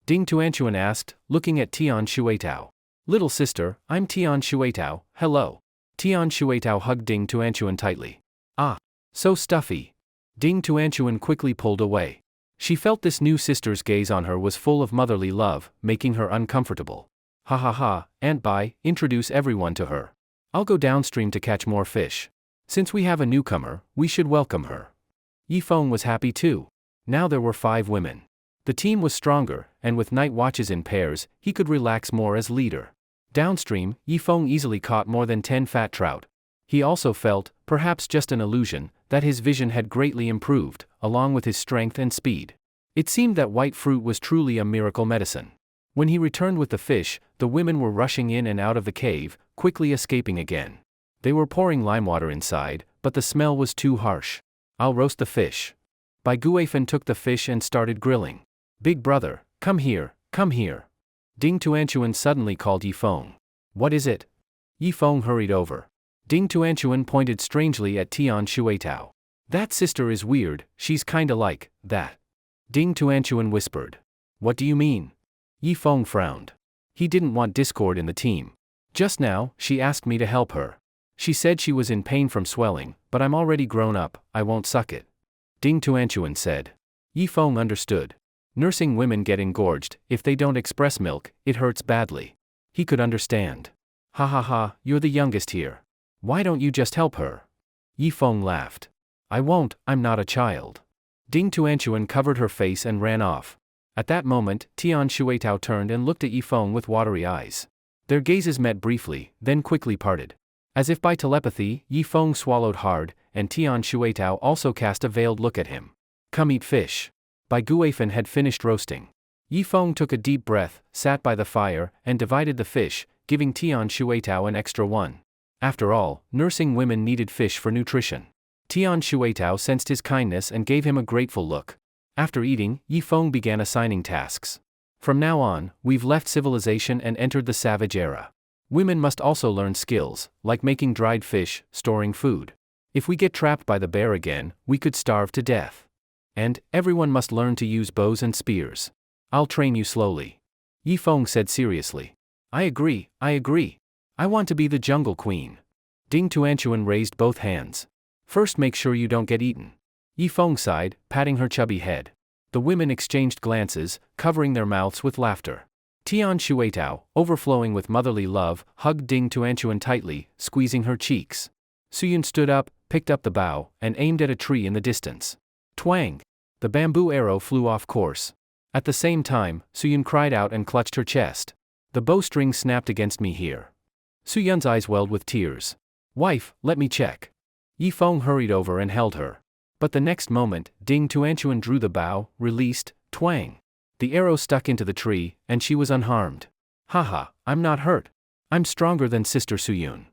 Ding Tuanchuan asked, looking at Tian Shuetao. Little sister, I'm Tian Shueitao, hello. Tian Shueitao hugged Ding Tuanchuan tightly. Ah, so stuffy. Ding Tuanchuan quickly pulled away. She felt this new sister's gaze on her was full of motherly love, making her uncomfortable. Ha ha ha, Aunt Bai, introduce everyone to her. I'll go downstream to catch more fish. Since we have a newcomer, we should welcome her. Yifeng was happy too. Now there were 5 women. The team was stronger, and with night watches in pairs, he could relax more as leader. Downstream, Yifeng easily caught more than 10 fat trout. He also felt, perhaps just an illusion, that his vision had greatly improved, along with his strength and speed. It seemed that white fruit was truly a miracle medicine. When he returned with the fish, the women were rushing in and out of the cave, quickly escaping again. They were pouring limewater inside, but the smell was too harsh. I'll roast the fish. Bai Guifan took the fish and started grilling. Big brother, come here, come here. Ding Tuanchuan suddenly called Yifeng. What is it? Yifeng hurried over. Ding Tuanchuan pointed strangely at Tian Shueitao. That sister is weird, she's kinda like that. Ding Tuanchuan whispered. What do you mean? Yifeng frowned. He didn't want discord in the team. Just now, she asked me to help her. She said she was in pain from swelling, but I'm already grown up, I won't suck it. Ding Tuanchuan said. Yifeng understood. Nursing women get engorged, if they don't express milk, it hurts badly. He could understand. Ha ha ha, you're the youngest here. Why don't you just help her? Yifeng laughed. I won't, I'm not a child. Ding Tuanchuan covered her face and ran off. At that moment, Tian Shueitao turned and looked at Yifeng with watery eyes. Their gazes met briefly, then quickly parted. As if by telepathy, Yifeng swallowed hard, and Tian Shueitao also cast a veiled look at him. Come eat fish. Bai Guifan had finished roasting. Yifeng took a deep breath, sat by the fire, and divided the fish, giving Tian Shueitao an extra one. After all, nursing women needed fish for nutrition. Tian Shueitao sensed his kindness and gave him a grateful look. After eating, Yifeng began assigning tasks. From now on, we've left civilization and entered the savage era. Women must also learn skills, like making dried fish, storing food. If we get trapped by the bear again, we could starve to death. And, everyone must learn to use bows and spears. I'll train you slowly. Yifeng said seriously. I agree, I agree. I want to be the jungle queen. Ding Tuanchuan raised both hands. First make sure you don't get eaten. Yifeng sighed, patting her chubby head. The women exchanged glances, covering their mouths with laughter. Tian Shueitao, overflowing with motherly love, hugged Ding Tuanchuan tightly, squeezing her cheeks. Suyun stood up, picked up the bow, and aimed at a tree in the distance. Twang! The bamboo arrow flew off course. At the same time, Suyun cried out and clutched her chest. The bowstring snapped against me here. Suyun's eyes welled with tears. Wife, let me check. Yifeng hurried over and held her. But the next moment, Ding Tuanchuan drew the bow, released, twang. The arrow stuck into the tree, and she was unharmed. Haha, I'm not hurt. I'm stronger than Sister Suyun.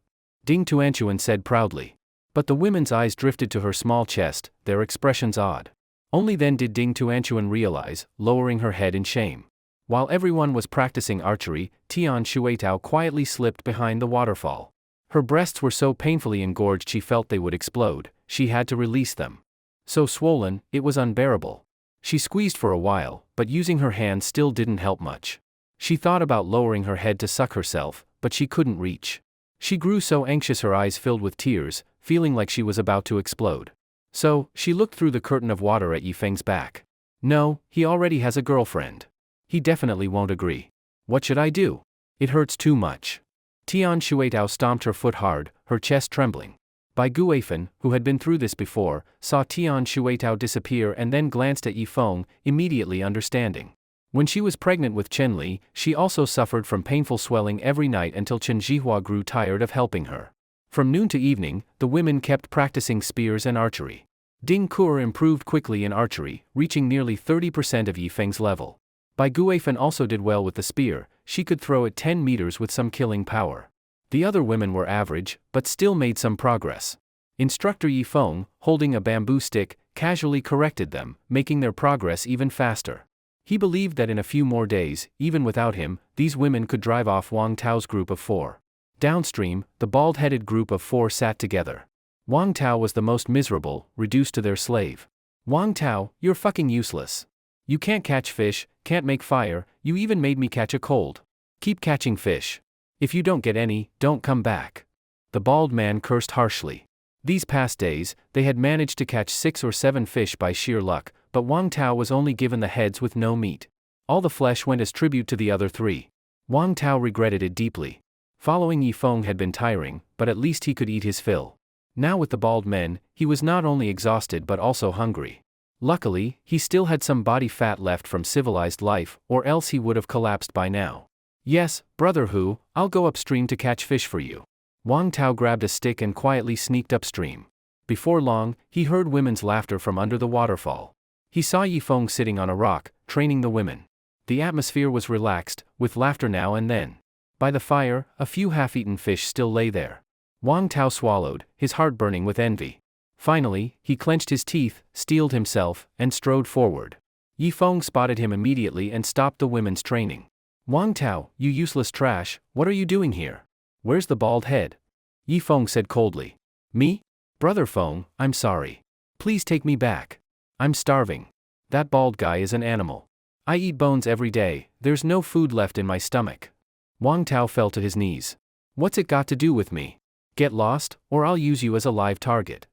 Ding Tuanchuan said proudly. But the women's eyes drifted to her small chest, their expressions odd. Only then did Ding Tuanchuan realize, lowering her head in shame. While everyone was practicing archery, Tian Shueitao quietly slipped behind the waterfall. Her breasts were so painfully engorged she felt they would explode, she had to release them. So swollen, it was unbearable. She squeezed for a while, but using her hands still didn't help much. She thought about lowering her head to suck herself, but she couldn't reach. She grew so anxious her eyes filled with tears, feeling like she was about to explode. So, she looked through the curtain of water at Yifeng's back. No, he already has a girlfriend. He definitely won't agree. What should I do? It hurts too much. Tian Shueitao stomped her foot hard, her chest trembling. Bai Guifan, who had been through this before, saw Tian Shueitao disappear and then glanced at Yifeng, immediately understanding. When she was pregnant with Chen Li, she also suffered from painful swelling every night until Chen Zhihua grew tired of helping her. From noon to evening, the women kept practicing spears and archery. Ding Kur improved quickly in archery, reaching nearly 30% of Yifeng's level. Bai Guifan also did well with the spear, she could throw it 10 meters with some killing power. The other women were average, but still made some progress. Instructor Yifeng, holding a bamboo stick, casually corrected them, making their progress even faster. He believed that in a few more days, even without him, these women could drive off Wang Tao's group of 4. Downstream, the bald-headed group of 4 sat together. Wang Tao was the most miserable, reduced to their slave. Wang Tao, you're fucking useless. You can't catch fish, can't make fire, you even made me catch a cold. Keep catching fish. If you don't get any, don't come back. The bald man cursed harshly. These past days, they had managed to catch 6 or 7 fish by sheer luck, but Wang Tao was only given the heads with no meat. All the flesh went as tribute to the other 3. Wang Tao regretted it deeply. Following Yifeng had been tiring, but at least he could eat his fill. Now with the bald men, he was not only exhausted but also hungry. Luckily, he still had some body fat left from civilized life, or else he would have collapsed by now. Yes, brother Hu, I'll go upstream to catch fish for you. Wang Tao grabbed a stick and quietly sneaked upstream. Before long, he heard women's laughter from under the waterfall. He saw Yifeng sitting on a rock, training the women. The atmosphere was relaxed, with laughter now and then. By the fire, a few half-eaten fish still lay there. Wang Tao swallowed, his heart burning with envy. Finally, he clenched his teeth, steeled himself, and strode forward. Yifeng spotted him immediately and stopped the women's training. Wang Tao, you useless trash, what are you doing here? Where's the bald head? Yifeng said coldly. Me? Brother Feng, I'm sorry. Please take me back. I'm starving. That bald guy is an animal. I eat bones every day, there's no food left in my stomach. Wang Tao fell to his knees. What's it got to do with me? Get lost, or I'll use you as a live target.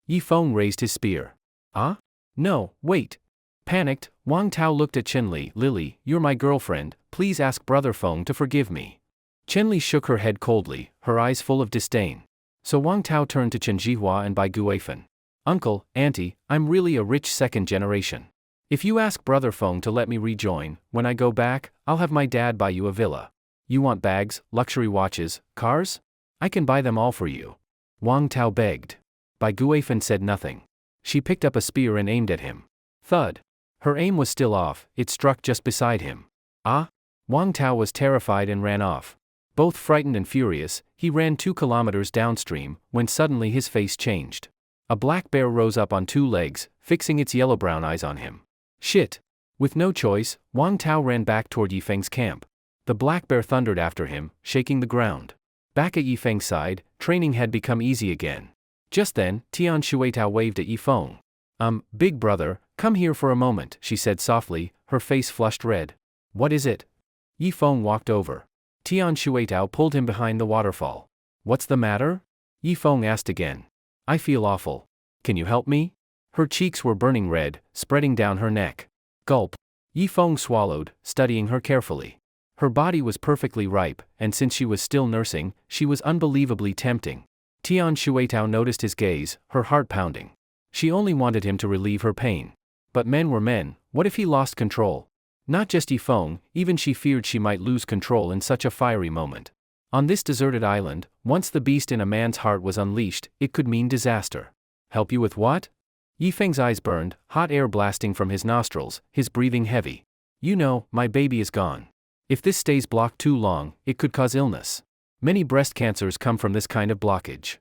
Yifeng raised his spear. Ah? No, wait. Panicked, Wang Tao looked at Chenli. Lily, you're my girlfriend, please ask Brother Feng to forgive me. Chenli shook her head coldly, her eyes full of disdain. So Wang Tao turned to Chen Jihua and Bai Guifan. Uncle, auntie, I'm really a rich second generation. If you ask Brother Feng to let me rejoin, when I go back, I'll have my dad buy you a villa. You want bags, luxury watches, cars? I can buy them all for you. Wang Tao begged. Bai Guifan said nothing. She picked up a spear and aimed at him. Thud. Her aim was still off, it struck just beside him. Ah? Wang Tao was terrified and ran off. Both frightened and furious, he ran 2 kilometers downstream, when suddenly his face changed. A black bear rose up on 2 legs, fixing its yellow-brown eyes on him. Shit! With no choice, Wang Tao ran back toward Yifeng's camp. The black bear thundered after him, shaking the ground. Back at Yifeng's side, training had become easy again. Just then, Tian Shuitao waved at Yifeng. Big brother, come here for a moment, she said softly, her face flushed red. What is it? Yifeng walked over. Tian Shuitao pulled him behind the waterfall. What's the matter? Yifeng asked again. I feel awful. Can you help me? Her cheeks were burning red, spreading down her neck. Gulp. Yifeng swallowed, studying her carefully. Her body was perfectly ripe, and since she was still nursing, she was unbelievably tempting. Tian Shuitao noticed his gaze, her heart pounding. She only wanted him to relieve her pain. But men were men, what if he lost control? Not just Yifeng, even she feared she might lose control in such a fiery moment. On this deserted island, once the beast in a man's heart was unleashed, it could mean disaster. Help you with what? Yifeng's eyes burned, hot air blasting from his nostrils, his breathing heavy. You know, my baby is gone. If this stays blocked too long, it could cause illness. Many breast cancers come from this kind of blockage.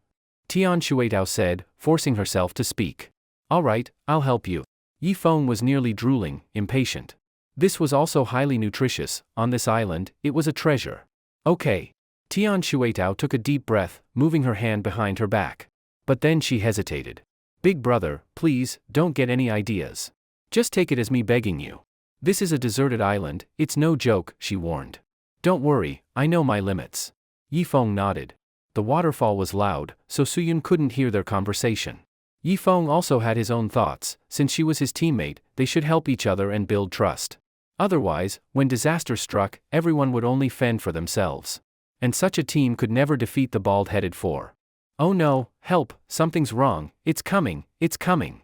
Tian Shuitao said, forcing herself to speak. All right, I'll help you. Yifeng was nearly drooling, impatient. This was also highly nutritious, on this island, it was a treasure. Okay. Tian Shuitao took a deep breath, moving her hand behind her back. But then she hesitated. Big brother, please, don't get any ideas. Just take it as me begging you. This is a deserted island, it's no joke, she warned. Don't worry, I know my limits. Yifeng nodded. The waterfall was loud, so Suyun couldn't hear their conversation. Yifeng also had his own thoughts, since she was his teammate, they should help each other and build trust. Otherwise, when disaster struck, everyone would only fend for themselves. And such a team could never defeat the bald-headed four. Oh no, help, something's wrong, it's coming, it's coming.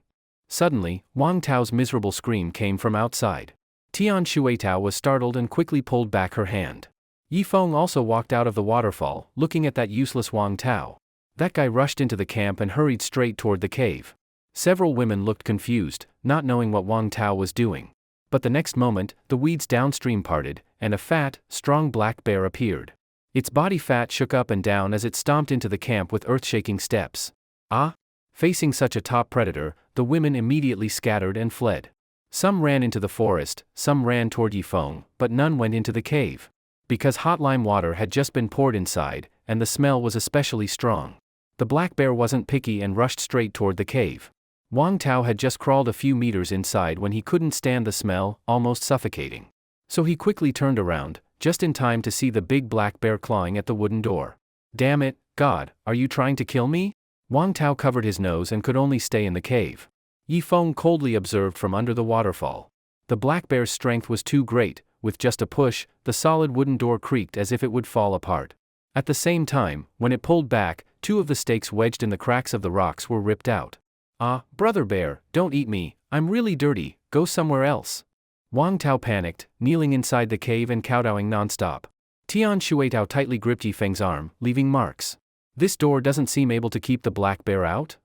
Suddenly, Wang Tao's miserable scream came from outside. Tian Shuitao was startled and quickly pulled back her hand. Yifeng also walked out of the waterfall, looking at that useless Wang Tao. That guy rushed into the camp and hurried straight toward the cave. Several women looked confused, not knowing what Wang Tao was doing. But the next moment, the weeds downstream parted, and a fat, strong black bear appeared. Its body fat shook up and down as it stomped into the camp with earth-shaking steps. Ah! Facing such a top predator, the women immediately scattered and fled. Some ran into the forest, some ran toward Yifeng, but none went into the cave. Because hot lime water had just been poured inside, and the smell was especially strong. The black bear wasn't picky and rushed straight toward the cave. Wang Tao had just crawled a few meters inside when he couldn't stand the smell, almost suffocating. So he quickly turned around, just in time to see the big black bear clawing at the wooden door. Damn it, God, are you trying to kill me? Wang Tao covered his nose and could only stay in the cave. Yifeng coldly observed from under the waterfall. The black bear's strength was too great. With just a push, the solid wooden door creaked as if it would fall apart. At the same time, when it pulled back, 2 of the stakes wedged in the cracks of the rocks were ripped out. Ah, brother bear, don't eat me, I'm really dirty, go somewhere else. Wang Tao panicked, kneeling inside the cave and kowtowing non-stop. Tian Shuitao tightly gripped Yifeng's arm, leaving marks. This door doesn't seem able to keep the black bear out?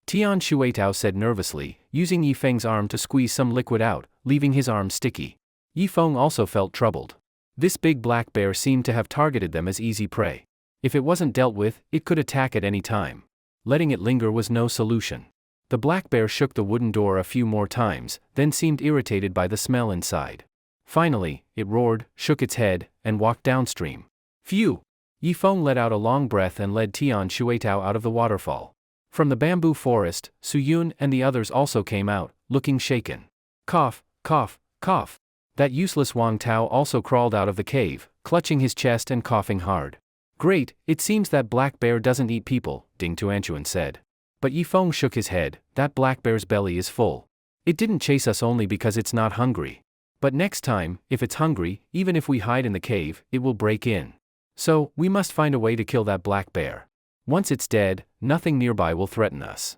Tian Shuitao said nervously, using Yifeng's arm to squeeze some liquid out, leaving his arm sticky. Yifeng also felt troubled. This big black bear seemed to have targeted them as easy prey. If it wasn't dealt with, it could attack at any time. Letting it linger was no solution. The black bear shook the wooden door a few more times, then seemed irritated by the smell inside. Finally, it roared, shook its head, and walked downstream. Phew! Yifeng let out a long breath and led Tian Shuitao out of the waterfall. From the bamboo forest, Suyun and the others also came out, looking shaken. Cough, cough, cough. That useless Wang Tao also crawled out of the cave, clutching his chest and coughing hard. Great, it seems that black bear doesn't eat people, Ding Tuanchuan said. But Yifeng shook his head, that black bear's belly is full. It didn't chase us only because it's not hungry. But next time, if it's hungry, even if we hide in the cave, it will break in. So, we must find a way to kill that black bear. Once it's dead, nothing nearby will threaten us.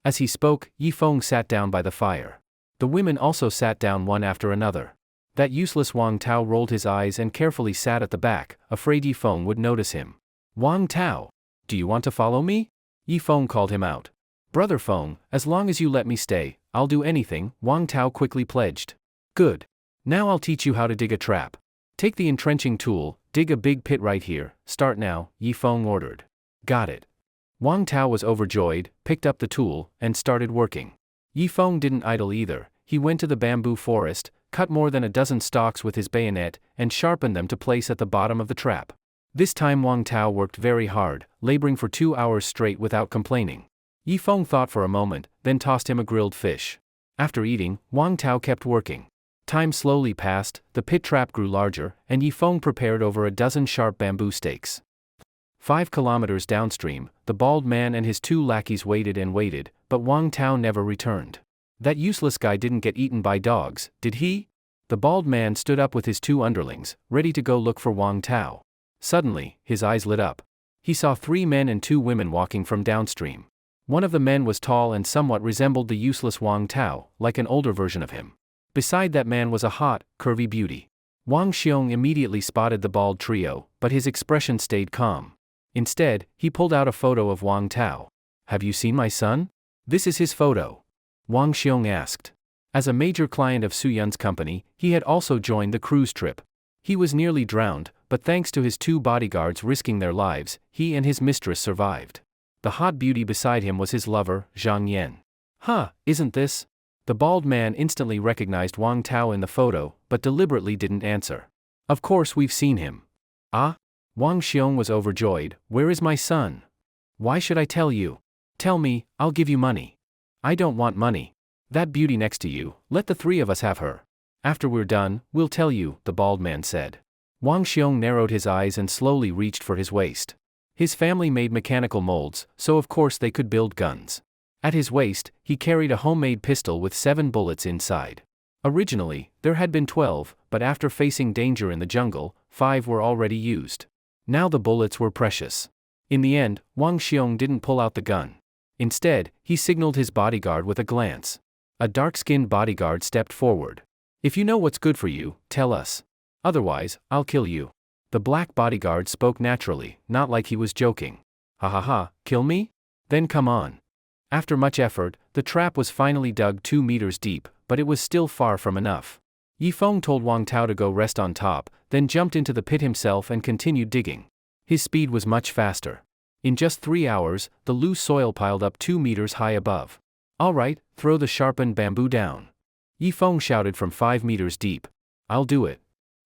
As he spoke, Yifeng sat down by the fire. The women also sat down one after another. That useless Wang Tao rolled his eyes and carefully sat at the back, afraid Yifeng would notice him. Wang Tao, do you want to follow me? Yifeng called him out. Brother Feng, as long as you let me stay, I'll do anything, Wang Tao quickly pledged. Good. Now I'll teach you how to dig a trap. Take the entrenching tool, dig a big pit right here, start now, Yifeng ordered. Got it. Wang Tao was overjoyed, picked up the tool, and started working. Yifeng didn't idle either. He went to the bamboo forest, cut more than a dozen stalks with his bayonet, and sharpened them to place at the bottom of the trap. This time Wang Tao worked very hard, laboring for 2 hours straight without complaining. Yifeng thought for a moment, then tossed him a grilled fish. After eating, Wang Tao kept working. Time slowly passed, the pit trap grew larger, and Yifeng prepared over a dozen sharp bamboo stakes. 5 kilometers downstream, the bald man and his 2 lackeys waited and waited, but Wang Tao never returned. That useless guy didn't get eaten by dogs, did he? The bald man stood up with his 2 underlings, ready to go look for Wang Tao. Suddenly, his eyes lit up. He saw 3 men and 2 women walking from downstream. One of the men was tall and somewhat resembled the useless Wang Tao, like an older version of him. Beside that man was a hot, curvy beauty. Wang Xiong immediately spotted the bald trio, but his expression stayed calm. Instead, he pulled out a photo of Wang Tao. Have you seen my son? This is his photo. Wang Xiong asked. As a major client of Su Yun's company, he had also joined the cruise trip. He was nearly drowned, but thanks to his 2 bodyguards risking their lives, he and his mistress survived. The hot beauty beside him was his lover, Zhang Yan. Huh, isn't this? The bald man instantly recognized Wang Tao in the photo, but deliberately didn't answer. Of course we've seen him. Ah? Wang Xiong was overjoyed. Where is my son? Why should I tell you? Tell me, I'll give you money. I don't want money. That beauty next to you, let the 3 of us have her. After we're done, we'll tell you, the bald man said. Wang Xiong narrowed his eyes and slowly reached for his waist. His family made mechanical molds, so of course they could build guns. At his waist, he carried a homemade pistol with 7 bullets inside. Originally, there had been 12, but after facing danger in the jungle, 5 were already used. Now the bullets were precious. In the end, Wang Xiong didn't pull out the gun. Instead, he signaled his bodyguard with a glance. A dark-skinned bodyguard stepped forward. If you know what's good for you, tell us. Otherwise, I'll kill you. The black bodyguard spoke naturally, not like he was joking. Ha ha ha, kill me? Then come on. After much effort, the trap was finally dug 2 meters deep, but it was still far from enough. Yifeng told Wang Tao to go rest on top, then jumped into the pit himself and continued digging. His speed was much faster. In just 3 hours, the loose soil piled up 2 meters high above. All right, throw the sharpened bamboo down. Yifeng shouted from 5 meters deep. I'll do it.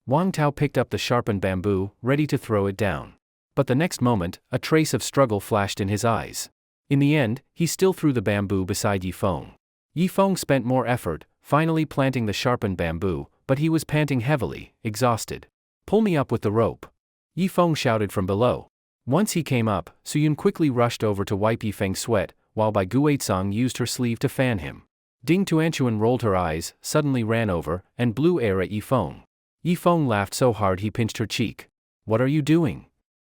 Wang Tao picked up the sharpened bamboo, ready to throw it down. But the next moment, a trace of struggle flashed in his eyes. In the end, he still threw the bamboo beside Yifeng. Yifeng spent more effort, finally planting the sharpened bamboo, but he was panting heavily, exhausted. Pull me up with the rope. Yi Feng shouted from below. Once he came up, Suyun quickly rushed over to wipe Yi Feng's sweat, while Bai Guizong used her sleeve to fan him. Ding Tuanchuan rolled her eyes, suddenly ran over, and blew air at Yi Feng. Yi Feng laughed so hard he pinched her cheek. What are you doing?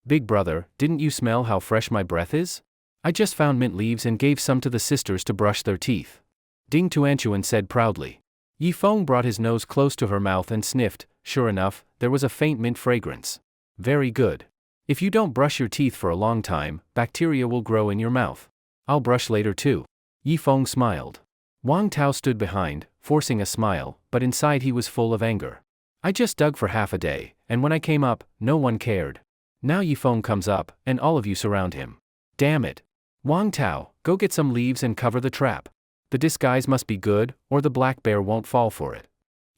Big brother, didn't you smell how fresh my breath is? I just found mint leaves and gave some to the sisters to brush their teeth. Ding Tuanchuan said proudly. Yi Feng brought his nose close to her mouth and sniffed. Sure enough, there was a faint mint fragrance. Very good. If you don't brush your teeth for a long time, bacteria will grow in your mouth. I'll brush later too. Yi Feng smiled. Wang Tao stood behind, forcing a smile, but inside he was full of anger. I just dug for half a day, and when I came up, no one cared. Now Yi Feng comes up, and all of you surround him. Damn it. Wang Tao, go get some leaves and cover the trap. The disguise must be good, or the black bear won't fall for it.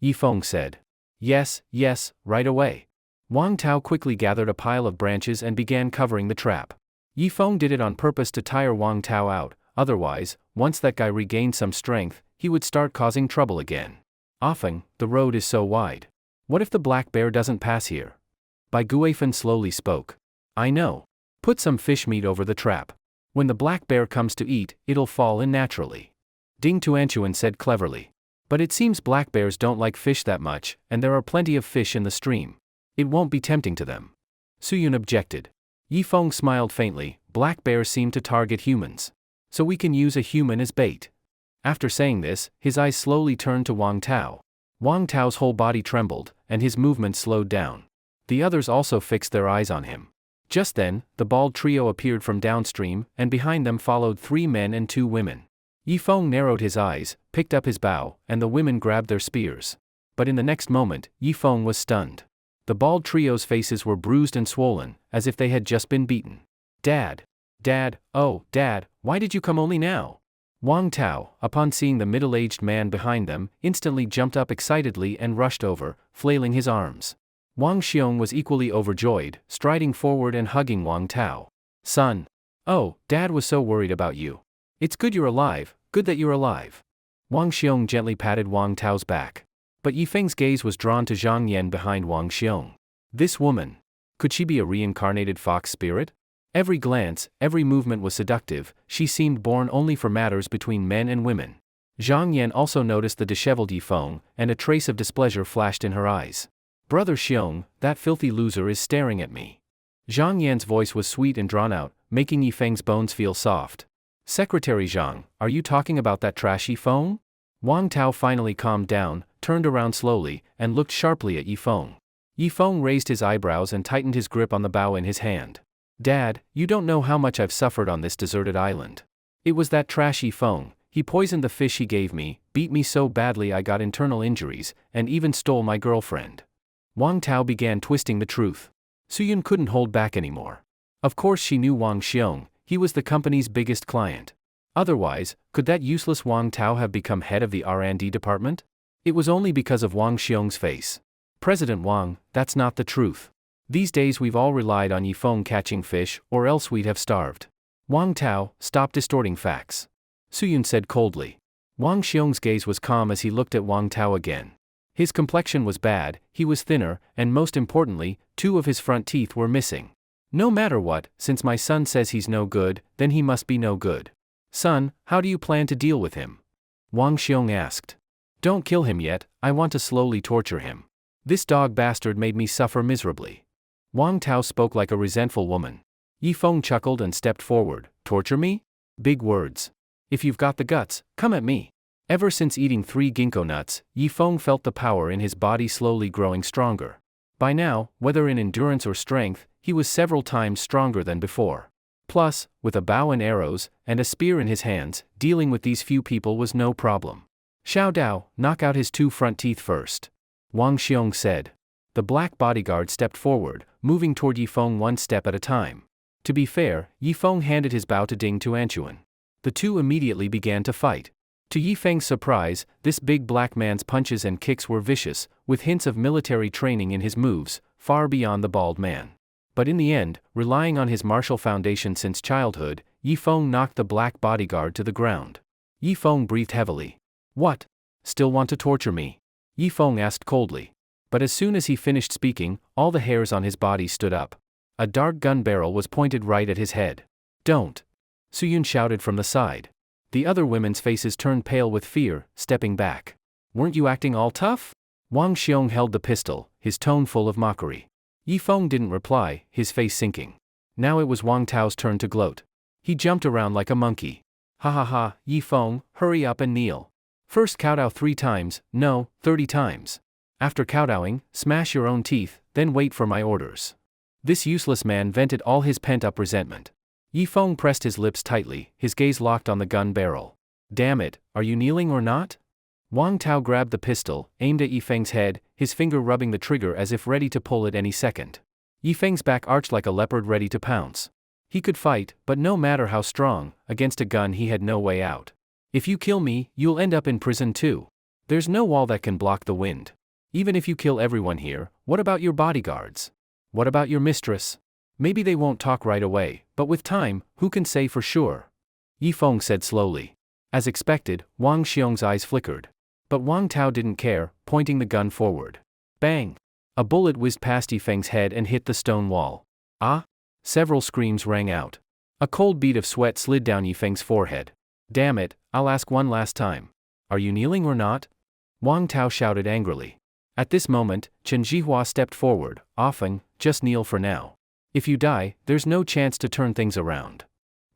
Yi Feng said. Yes, right away. Wang Tao quickly gathered a pile of branches and began covering the trap. Yi Feng did it on purpose to tire Wang Tao out, otherwise, once that guy regained some strength, he would start causing trouble again. Often, the road is so wide. What if the black bear doesn't pass here? Bai Guifan slowly spoke. I know. Put some fish meat over the trap. When the black bear comes to eat, it'll fall in naturally. Ding Tuanchuan said cleverly. But it seems black bears don't like fish that much, and there are plenty of fish in the stream. It won't be tempting to them. Suyun objected. Yi Feng smiled faintly. Black bears seem to target humans. So we can use a human as bait. After saying this, his eyes slowly turned to Wang Tao. Wang Tao's whole body trembled, and his movements slowed down. The others also fixed their eyes on him. Just then, the bald trio appeared from downstream, and behind them followed 3 men and 2 women. Yi Feng narrowed his eyes, picked up his bow, and the women grabbed their spears. But in the next moment, Yi Feng was stunned. The bald trio's faces were bruised and swollen, as if they had just been beaten. Dad, oh, Dad, why did you come only now? Wang Tao, upon seeing the middle-aged man behind them, instantly jumped up excitedly and rushed over, flailing his arms. Wang Xiong was equally overjoyed, striding forward and hugging Wang Tao. Son. Oh, Dad was so worried about you. It's good you're alive, good that you're alive. Wang Xiong gently patted Wang Tao's back. But Yi Feng's gaze was drawn to Zhang Yan behind Wang Xiong. This woman. Could she be a reincarnated fox spirit? Every glance, every movement was seductive. She seemed born only for matters between men and women. Zhang Yan also noticed the disheveled Yi Feng, and a trace of displeasure flashed in her eyes. Brother Xiong, that filthy loser is staring at me. Zhang Yan's voice was sweet and drawn out, making Yi Feng's bones feel soft. Secretary Zhang, are you talking about that trashy Feng? Wang Tao finally calmed down, turned around slowly, and looked sharply at Yi Feng. Yi Feng raised his eyebrows and tightened his grip on the bow in his hand. Dad, you don't know how much I've suffered on this deserted island. It was that trashy Feng. He poisoned the fish he gave me, beat me so badly I got internal injuries, and even stole my girlfriend. Wang Tao began twisting the truth. Suyun couldn't hold back anymore. Of course she knew Wang Xiong, he was the company's biggest client. Otherwise, could that useless Wang Tao have become head of the R&D department? It was only because of Wang Xiong's face. President Wang, that's not the truth. These days we've all relied on Yi Feng catching fish, or else we'd have starved. Wang Tao, stop distorting facts. Suyun said coldly. Wang Xiong's gaze was calm as he looked at Wang Tao again. His complexion was bad, he was thinner, and most importantly, 2 of his front teeth were missing. No matter what, since my son says he's no good, then he must be no good. Son, how do you plan to deal with him? Wang Xiong asked. Don't kill him yet, I want to slowly torture him. This dog bastard made me suffer miserably. Wang Tao spoke like a resentful woman. Yi Feng chuckled and stepped forward. Torture me? Big words. If you've got the guts, come at me. Ever since eating 3 ginkgo nuts, Yi Feng felt the power in his body slowly growing stronger. By now, whether in endurance or strength, he was several times stronger than before. Plus, with a bow and arrows, and a spear in his hands, dealing with these few people was no problem. Xiao Dao, knock out his 2 front teeth first. Wang Xiong said. The black bodyguard stepped forward, moving toward Yi Feng 1 step at a time. To be fair, Yi Feng handed his bow to Ding Tuanchuan. The 2 immediately began to fight. To Yi Feng's surprise, this big black man's punches and kicks were vicious, with hints of military training in his moves, far beyond the bald man. But in the end, relying on his martial foundation since childhood, Yi Feng knocked the black bodyguard to the ground. Yi Feng breathed heavily. What? Still want to torture me? Yi Feng asked coldly. But as soon as he finished speaking, all the hairs on his body stood up. A dark gun barrel was pointed right at his head. "Don't!" Suyun shouted from the side. The other women's faces turned pale with fear, stepping back. "Weren't you acting all tough?" Wang Xiong held the pistol, his tone full of mockery. Yifeng didn't reply, his face sinking. Now it was Wang Tao's turn to gloat. He jumped around like a monkey. "Ha ha ha, Yifeng, hurry up and kneel. First kowtow 3 times, no, 30 times. After kowtowing, smash your own teeth, then wait for my orders." This useless man vented all his pent-up resentment. Yifeng pressed his lips tightly, his gaze locked on the gun barrel. "Damn it, are you kneeling or not?" Wang Tao grabbed the pistol, aimed at Yifeng's head, his finger rubbing the trigger as if ready to pull it any second. Yifeng's back arched like a leopard ready to pounce. He could fight, but no matter how strong, against a gun he had no way out. "If you kill me, you'll end up in prison too. There's no wall that can block the wind. Even if you kill everyone here, what about your bodyguards? What about your mistress? Maybe they won't talk right away, but with time, who can say for sure?" Yifeng said slowly. As expected, Wang Xiong's eyes flickered. But Wang Tao didn't care, pointing the gun forward. Bang! A bullet whizzed past Yifeng's head and hit the stone wall. "Ah!" Several screams rang out. A cold bead of sweat slid down Yifeng's forehead. "Damn it, I'll ask one last time. Are you kneeling or not?" Wang Tao shouted angrily. At this moment, Chen Zhihua stepped forward, offering, "Just kneel for now. If you die, there's no chance to turn things around."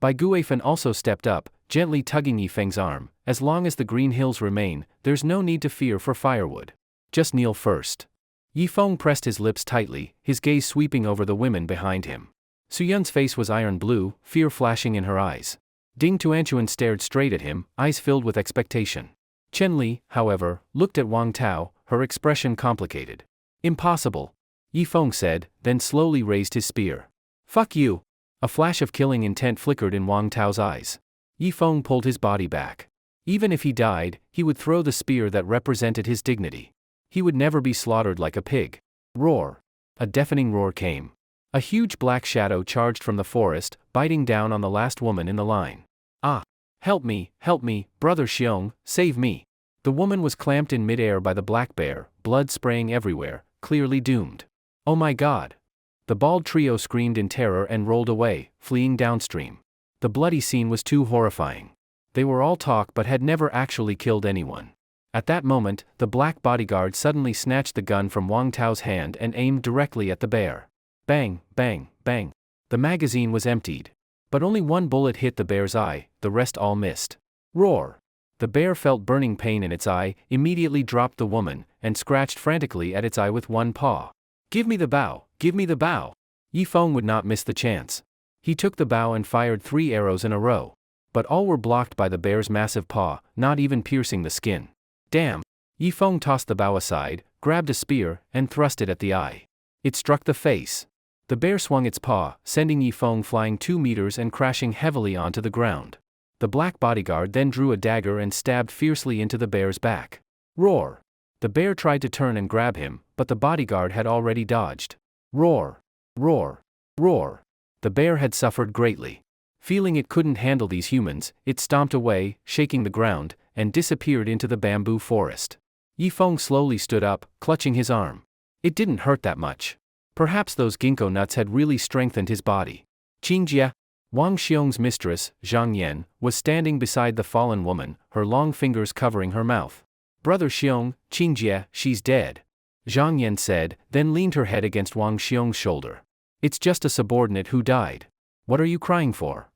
Bai Guifan also stepped up, gently tugging Yifeng's arm. "As long as the green hills remain, there's no need to fear for firewood. Just kneel first." Yifeng pressed his lips tightly, his gaze sweeping over the women behind him. Suyun's face was iron blue, fear flashing in her eyes. Ding Tuanchuan stared straight at him, eyes filled with expectation. Chen Li, however, looked at Wang Tao, her expression complicated. "Impossible," Yifeng said, then slowly raised his spear. "Fuck you!" A flash of killing intent flickered in Wang Tao's eyes. Yifeng pulled his body back. Even if he died, he would throw the spear that represented his dignity. He would never be slaughtered like a pig. Roar! A deafening roar came. A huge black shadow charged from the forest, biting down on the last woman in the line. "Ah! Help me, brother Xiong, save me!" The woman was clamped in midair by the black bear, blood spraying everywhere, clearly doomed. "Oh my god!" The bald trio screamed in terror and rolled away, fleeing downstream. The bloody scene was too horrifying. They were all talk but had never actually killed anyone. At that moment, the black bodyguard suddenly snatched the gun from Wang Tao's hand and aimed directly at the bear. Bang, bang, bang. The magazine was emptied. But only one bullet hit the bear's eye, the rest all missed. Roar! The bear felt burning pain in its eye, immediately dropped the woman, and scratched frantically at its eye with one paw. "Give me the bow, give me the bow!" Yifeng would not miss the chance. He took the bow and fired 3 arrows in a row. But all were blocked by the bear's massive paw, not even piercing the skin. Damn! Yifeng tossed the bow aside, grabbed a spear, and thrust it at the eye. It struck the face. The bear swung its paw, sending Yifeng flying 2 meters and crashing heavily onto the ground. The black bodyguard then drew a dagger and stabbed fiercely into the bear's back. Roar! The bear tried to turn and grab him, but the bodyguard had already dodged. Roar! Roar! Roar! The bear had suffered greatly. Feeling it couldn't handle these humans, it stomped away, shaking the ground, and disappeared into the bamboo forest. Yifeng slowly stood up, clutching his arm. It didn't hurt that much. Perhaps those ginkgo nuts had really strengthened his body. Qingjie, Wang Xiong's mistress, Zhang Yan, was standing beside the fallen woman, her long fingers covering her mouth. "Brother Xiong, Qingjie, she's dead," Zhang Yan said, then leaned her head against Wang Xiong's shoulder. "It's just a subordinate who died. What are you crying for?"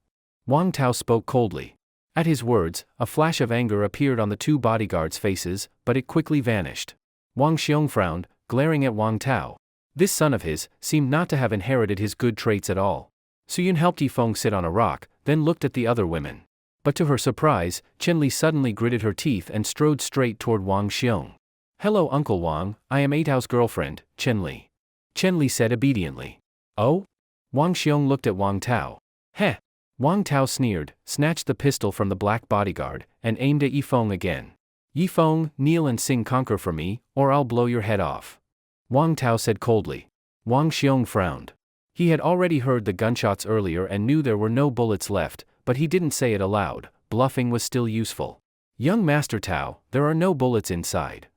Wang Tao spoke coldly. At his words, a flash of anger appeared on the 2 bodyguards' faces, but it quickly vanished. Wang Xiong frowned, glaring at Wang Tao. This son of his seemed not to have inherited his good traits at all. Suyun helped Yifeng sit on a rock, then looked at the other women. But to her surprise, Chen Li suddenly gritted her teeth and strode straight toward Wang Xiong. "Hello Uncle Wang, I am Atao's girlfriend, Chen Li." Chen Li said obediently. "Oh?" Wang Xiong looked at Wang Tao. "Heh." Wang Tao sneered, snatched the pistol from the black bodyguard, and aimed at Yifeng again. "Yifeng, kneel and sing conquer for me, or I'll blow your head off," Wang Tao said coldly. Wang Xiong frowned. He had already heard the gunshots earlier and knew there were no bullets left, but he didn't say it aloud. Bluffing was still useful. "Young Master Tao, there are no bullets inside."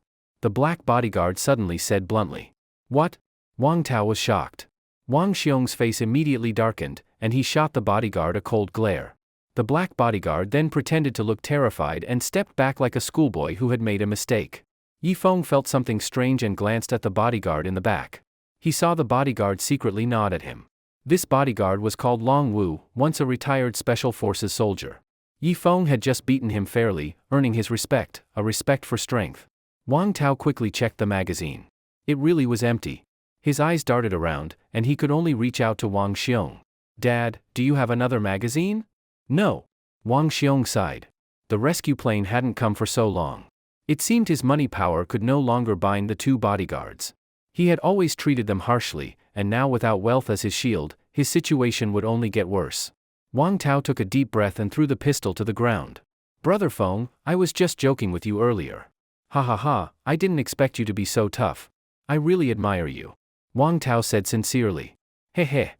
the black bodyguard suddenly said bluntly. What? Wang Tao was shocked. Wang Xiong's face immediately darkened, and he shot the bodyguard a cold glare. The black bodyguard then pretended to look terrified and stepped back like a schoolboy who had made a mistake. Yifeng felt something strange and glanced at the bodyguard in the back. He saw the bodyguard secretly nod at him. This bodyguard was called Long Wu, once a retired Special Forces soldier. Yifeng had just beaten him fairly, earning his respect, a respect for strength. Wang Tao quickly checked the magazine. It really was empty. His eyes darted around, and he could only reach out to Wang Xiong. Dad, do you have another magazine? No. Wang Xiong sighed. The rescue plane hadn't come for so long. It seemed his money power could no longer bind the two bodyguards. He had always treated them harshly, and now without wealth as his shield, his situation would only get worse. Wang Tao took a deep breath and threw the pistol to the ground. Brother Feng, I was just joking with you earlier. Ha ha ha, I didn't expect you to be so tough. I really admire you. Wang Tao said sincerely. He he.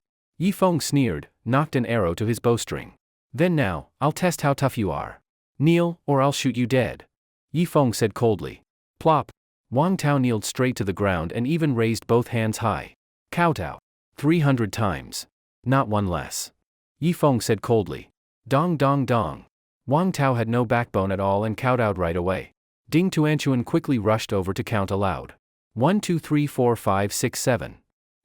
Yifeng sneered, knocked an arrow to his bowstring. Then now, I'll test how tough you are. Kneel, or I'll shoot you dead. Yifeng said coldly. Plop. Wang Tao kneeled straight to the ground and even raised both hands high. Kowtow. 300 times. Not one less. Yifeng said coldly. Dong dong dong. Wang Tao had no backbone at all and kowtowed right away. Ding Tuanchuan quickly rushed over to count aloud. 1 2 3 4 5 6 7.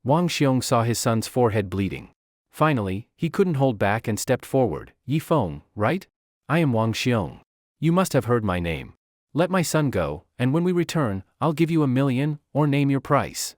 Wang Xiong saw his son's forehead bleeding. Finally, he couldn't hold back and stepped forward. Yifeng, right? I am Wang Xiong. You must have heard my name. Let my son go, and when we return, I'll give you 1,000,000, or name your price.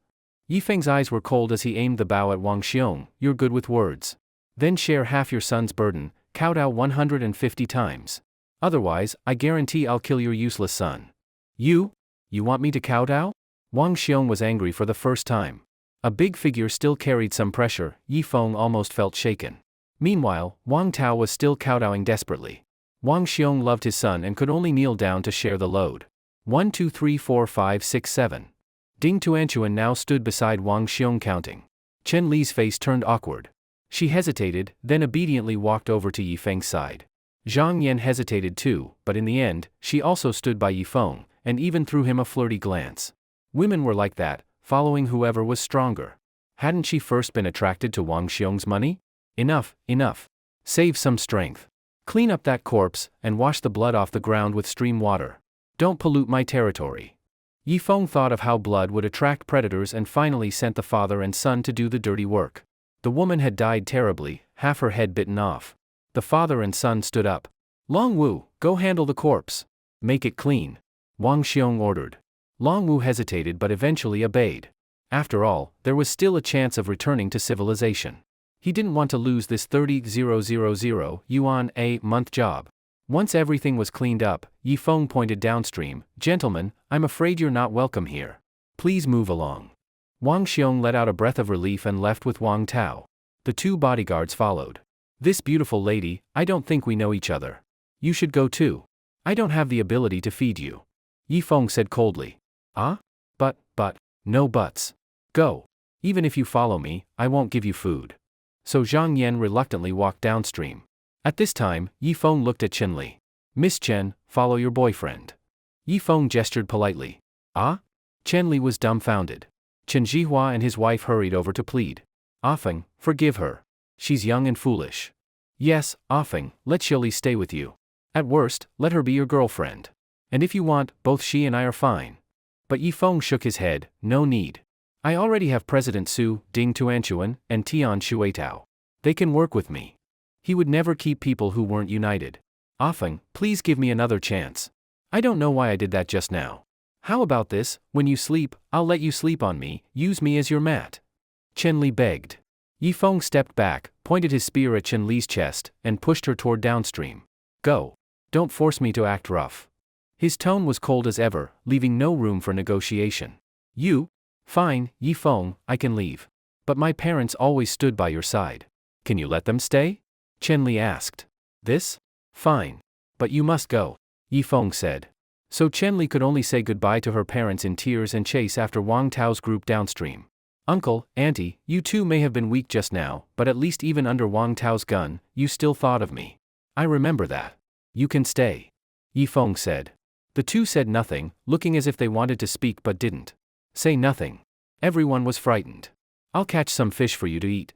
Yifeng's eyes were cold as he aimed the bow at Wang Xiong. You're good with words. Then share half your son's burden, kowtow 150 times. Otherwise, I guarantee I'll kill your useless son. You? You want me to kowtow? Wang Xiong was angry for the first time. A big figure still carried some pressure. Yifeng almost felt shaken. Meanwhile, Wang Tao was still kowtowing desperately. Wang Xiong loved his son and could only kneel down to share the load. 1 2 3 4 5 6 7. Ding Tuanchuan now stood beside Wang Xiong counting. Chen Li's face turned awkward. She hesitated, then obediently walked over to Yifeng's side. Zhang Yan hesitated too, but in the end, she also stood by Yifeng, and even threw him a flirty glance. Women were like that, following whoever was stronger. Hadn't she first been attracted to Wang Xiong's money? Enough, enough. Save some strength. Clean up that corpse, and wash the blood off the ground with stream water. Don't pollute my territory. Yifeng thought of how blood would attract predators and finally sent the father and son to do the dirty work. The woman had died terribly, half her head bitten off. The father and son stood up. Long Wu, go handle the corpse. Make it clean. Wang Xiong ordered. Long Wu hesitated but eventually obeyed. After all, there was still a chance of returning to civilization. He didn't want to lose this 30,000 yuan a month job. Once everything was cleaned up, Yifeng pointed downstream. Gentlemen, I'm afraid you're not welcome here. Please move along. Wang Xiong let out a breath of relief and left with Wang Tao. The two bodyguards followed. This beautiful lady, I don't think we know each other. You should go too. I don't have the ability to feed you. Yifeng said coldly. Ah? But, no buts. Go. Even if you follow me, I won't give you food. So Zhang Yan reluctantly walked downstream. At this time, Yifeng looked at Chen Li. Miss Chen, follow your boyfriend. Yifeng gestured politely. Ah? Chen Li was dumbfounded. Chen Zhihua and his wife hurried over to plead. Afeng, forgive her. She's young and foolish. Yes, Afeng, let Shili stay with you. At worst, let her be your girlfriend. And if you want, both she and I are fine. But Yifeng shook his head. No need. I already have President Su, Ding Tuanchuan, and Tian Shuetao. They can work with me. He would never keep people who weren't united. Afeng, please give me another chance. I don't know why I did that just now. How about this, when you sleep, I'll let you sleep on me, use me as your mat. Chen Li begged. Yifeng stepped back, pointed his spear at Chen Li's chest, and pushed her toward downstream. Go. Don't force me to act rough. His tone was cold as ever, leaving no room for negotiation. You? Fine, Yifeng, I can leave. But my parents always stood by your side. Can you let them stay? Chen Li asked. This? Fine. But you must go, Yifeng said. So Chen Li could only say goodbye to her parents in tears and chase after Wang Tao's group downstream. Uncle, Auntie, you two may have been weak just now, but at least even under Wang Tao's gun, you still thought of me. I remember that. You can stay. Yifeng said. The two said nothing, looking as if they wanted to speak but didn't. Say nothing. Everyone was frightened. I'll catch some fish for you to eat.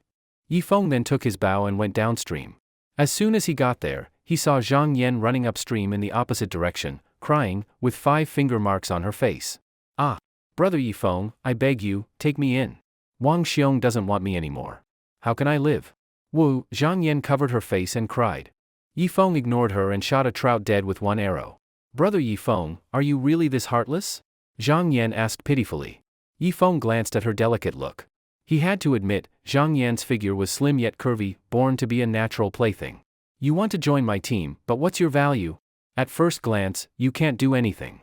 Yifeng then took his bow and went downstream. As soon as he got there, he saw Zhang Yan running upstream in the opposite direction, crying, with 5 finger marks on her face. Ah! Brother Yifeng, I beg you, take me in. Wang Xiong doesn't want me anymore. How can I live? Wu, Zhang Yan covered her face and cried. Yifeng ignored her and shot a trout dead with 1 arrow. Brother Yifeng, are you really this heartless? Zhang Yan asked pitifully. Yifeng glanced at her delicate look. He had to admit, Zhang Yan's figure was slim yet curvy, born to be a natural plaything. You want to join my team, but what's your value? At first glance, you can't do anything.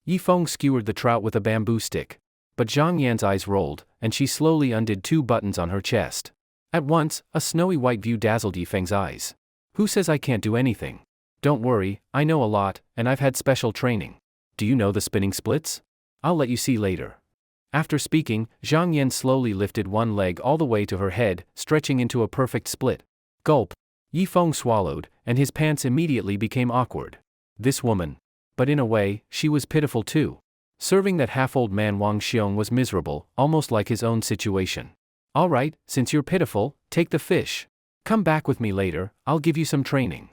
Yifeng skewered the trout with a bamboo stick. But Zhang Yan's eyes rolled, and she slowly undid 2 buttons on her chest. At once, a snowy white view dazzled Yifeng's eyes. Who says I can't do anything? Don't worry, I know a lot, and I've had special training. Do you know the spinning splits? I'll let you see later. After speaking, Zhang Yan slowly lifted 1 leg all the way to her head, stretching into a perfect split. Gulp. Yifeng swallowed, and his pants immediately became awkward. This woman. But in a way, she was pitiful too. Serving that half-old man Wang Xiong was miserable, almost like his own situation. All right, since you're pitiful, take the fish. Come back with me later, I'll give you some training.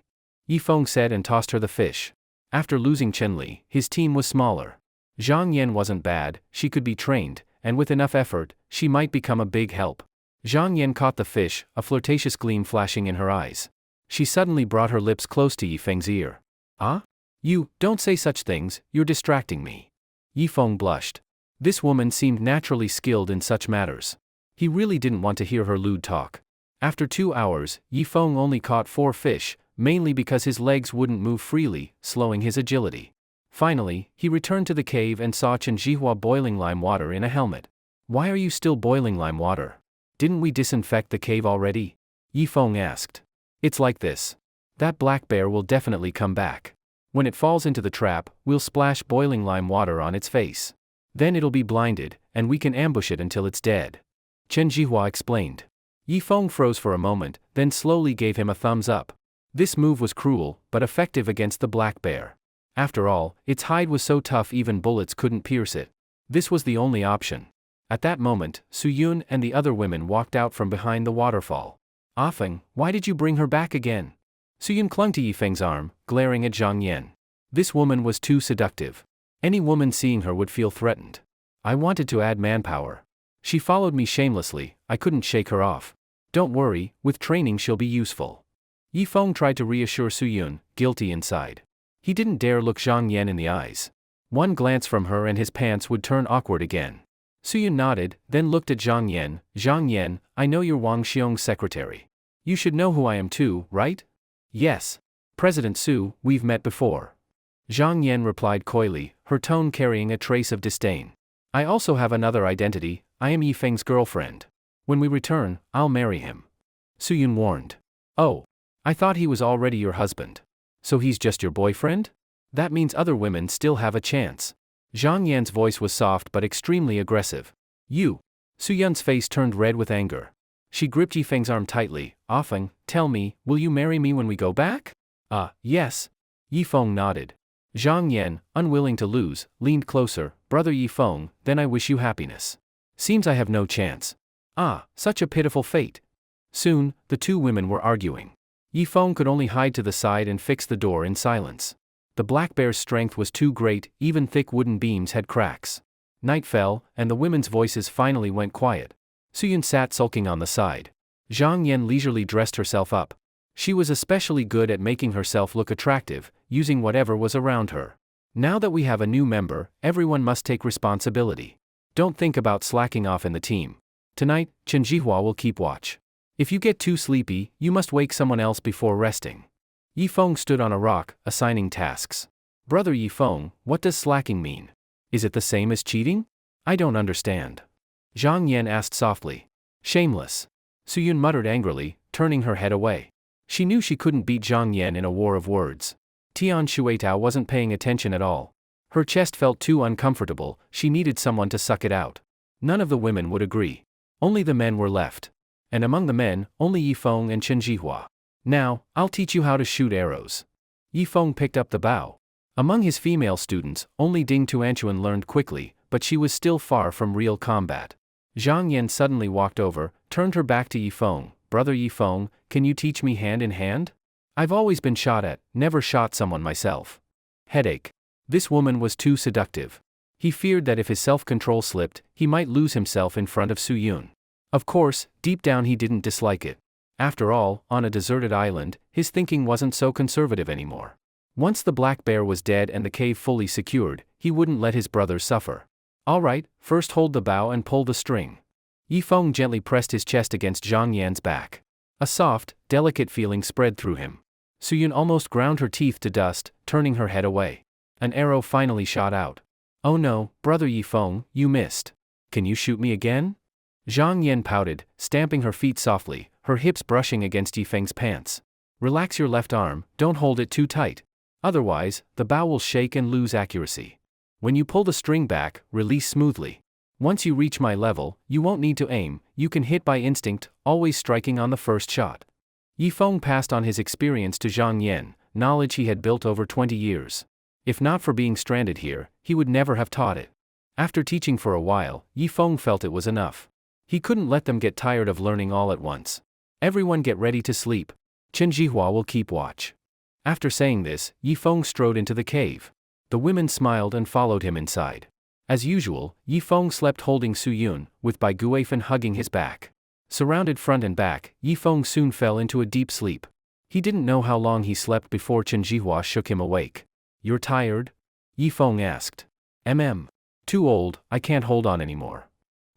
Yifeng said and tossed her the fish. After losing Chenli, his team was smaller. Zhang Yan wasn't bad, she could be trained, and with enough effort, she might become a big help. Zhang Yan caught the fish, a flirtatious gleam flashing in her eyes. She suddenly brought her lips close to Yifeng's ear. Ah? You, don't say such things, you're distracting me. Yifeng blushed. This woman seemed naturally skilled in such matters. He really didn't want to hear her lewd talk. After 2 hours, Yifeng only caught 4 fish, mainly because his legs wouldn't move freely, slowing his agility. Finally, he returned to the cave and saw Chen Jihua boiling lime water in a helmet. Why are you still boiling lime water? Didn't we disinfect the cave already? Yifeng asked. It's like this. That black bear will definitely come back. When it falls into the trap, we'll splash boiling lime water on its face. Then it'll be blinded, and we can ambush it until it's dead. Chen Jihua explained. Yifeng froze for a moment, then slowly gave him a thumbs up. This move was cruel, but effective against the black bear. After all, its hide was so tough even bullets couldn't pierce it. This was the only option. At that moment, Su Yun and the other women walked out from behind the waterfall. Afeng, why did you bring her back again? Su Yun clung to Yifeng's arm, glaring at Zhang Yan. This woman was too seductive. Any woman seeing her would feel threatened. I wanted to add manpower. She followed me shamelessly, I couldn't shake her off. Don't worry, with training she'll be useful. Yifeng tried to reassure Su Yun, guilty inside. He didn't dare look Zhang Yan in the eyes. One glance from her and his pants would turn awkward again. Su Yun nodded, then looked at Zhang Yan. Zhang Yan, I know you're Wang Xiong's secretary. You should know who I am too, right? Yes. President Su, we've met before. Zhang Yan replied coyly, her tone carrying a trace of disdain. I also have another identity, I am Yifeng's girlfriend. When we return, I'll marry him. Su Yun warned. Oh. I thought he was already your husband. So he's just your boyfriend? That means other women still have a chance. Zhang Yan's voice was soft but extremely aggressive. You. Su Yun's face turned red with anger. She gripped Yifeng's arm tightly. Afeng, tell me, will you marry me when we go back? Yes. Yifeng nodded. Zhang Yan, unwilling to lose, leaned closer. Brother Yifeng, then I wish you happiness. Seems I have no chance. Such a pitiful fate. Soon, the 2 women were arguing. Yifeng could only hide to the side and fix the door in silence. The black bear's strength was too great, even thick wooden beams had cracks. Night fell, and the women's voices finally went quiet. Su Yun sat sulking on the side. Zhang Yan leisurely dressed herself up. She was especially good at making herself look attractive, using whatever was around her. Now that we have a new member, everyone must take responsibility. Don't think about slacking off in the team. Tonight, Chen Jihua will keep watch. If you get too sleepy, you must wake someone else before resting. Yifeng stood on a rock, assigning tasks. Brother Yifeng, what does slacking mean? Is it the same as cheating? I don't understand. Zhang Yan asked softly. Shameless. Su Yun muttered angrily, turning her head away. She knew she couldn't beat Zhang Yan in a war of words. Tian Shuitao wasn't paying attention at all. Her chest felt too uncomfortable, she needed someone to suck it out. None of the women would agree. Only the men were left. And among the men, only Yifeng and Chen Jihua. Now, I'll teach you how to shoot arrows. Yifeng picked up the bow. Among his female students, only Ding Tuanchuan learned quickly, but she was still far from real combat. Zhang Yan suddenly walked over, turned her back to Yifeng. Brother Yifeng, can you teach me hand in hand? I've always been shot at, never shot someone myself. Headache. This woman was too seductive. He feared that if his self-control slipped, he might lose himself in front of Su Yun. Of course, deep down he didn't dislike it. After all, on a deserted island, his thinking wasn't so conservative anymore. Once the black bear was dead and the cave fully secured, he wouldn't let his brothers suffer. All right, first hold the bow and pull the string. Yifeng gently pressed his chest against Zhang Yan's back. A soft, delicate feeling spread through him. Su Yun almost ground her teeth to dust, turning her head away. An arrow finally shot out. Oh no, brother Yifeng, you missed. Can you shoot me again? Zhang Yan pouted, stamping her feet softly, her hips brushing against Yifeng's pants. Relax your left arm, don't hold it too tight. Otherwise, the bow will shake and lose accuracy. When you pull the string back, release smoothly. Once you reach my level, you won't need to aim, you can hit by instinct, always striking on the first shot. Yifeng passed on his experience to Zhang Yan, knowledge he had built over 20 years. If not for being stranded here, he would never have taught it. After teaching for a while, Yifeng felt it was enough. He couldn't let them get tired of learning all at once. Everyone get ready to sleep. Chen Jihua will keep watch. After saying this, Yifeng strode into the cave. The women smiled and followed him inside. As usual, Yifeng slept holding Su Yun, with Bai Guifen hugging his back. Surrounded front and back, Yifeng soon fell into a deep sleep. He didn't know how long he slept before Chen Jihua shook him awake. You're tired? Yifeng asked. Too old, I can't hold on anymore.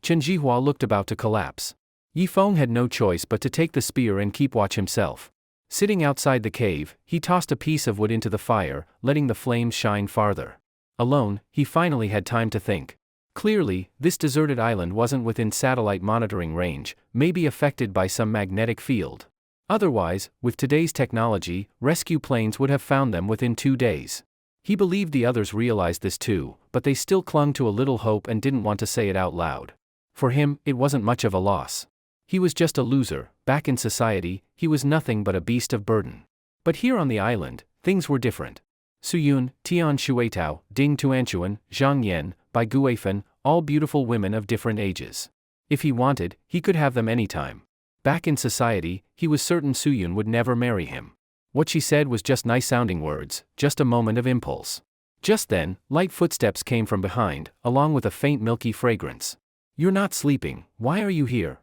Chen Jihua looked about to collapse. Yifeng had no choice but to take the spear and keep watch himself. Sitting outside the cave, he tossed a piece of wood into the fire, letting the flames shine farther. Alone, he finally had time to think. Clearly, this deserted island wasn't within satellite monitoring range, maybe affected by some magnetic field. Otherwise, with today's technology, rescue planes would have found them within 2 days. He believed the others realized this too, but they still clung to a little hope and didn't want to say it out loud. For him, it wasn't much of a loss. He was just a loser. Back in society, he was nothing but a beast of burden. But here on the island, things were different. Su Yun, Tian Shuitao, Ding Tuanchuan, Zhang Yan, Bai Guifen, all beautiful women of different ages. If he wanted, he could have them anytime. Back in society, he was certain Su Yun would never marry him. What she said was just nice-sounding words, just a moment of impulse. Just then, light footsteps came from behind, along with a faint milky fragrance. You're not sleeping, why are you here?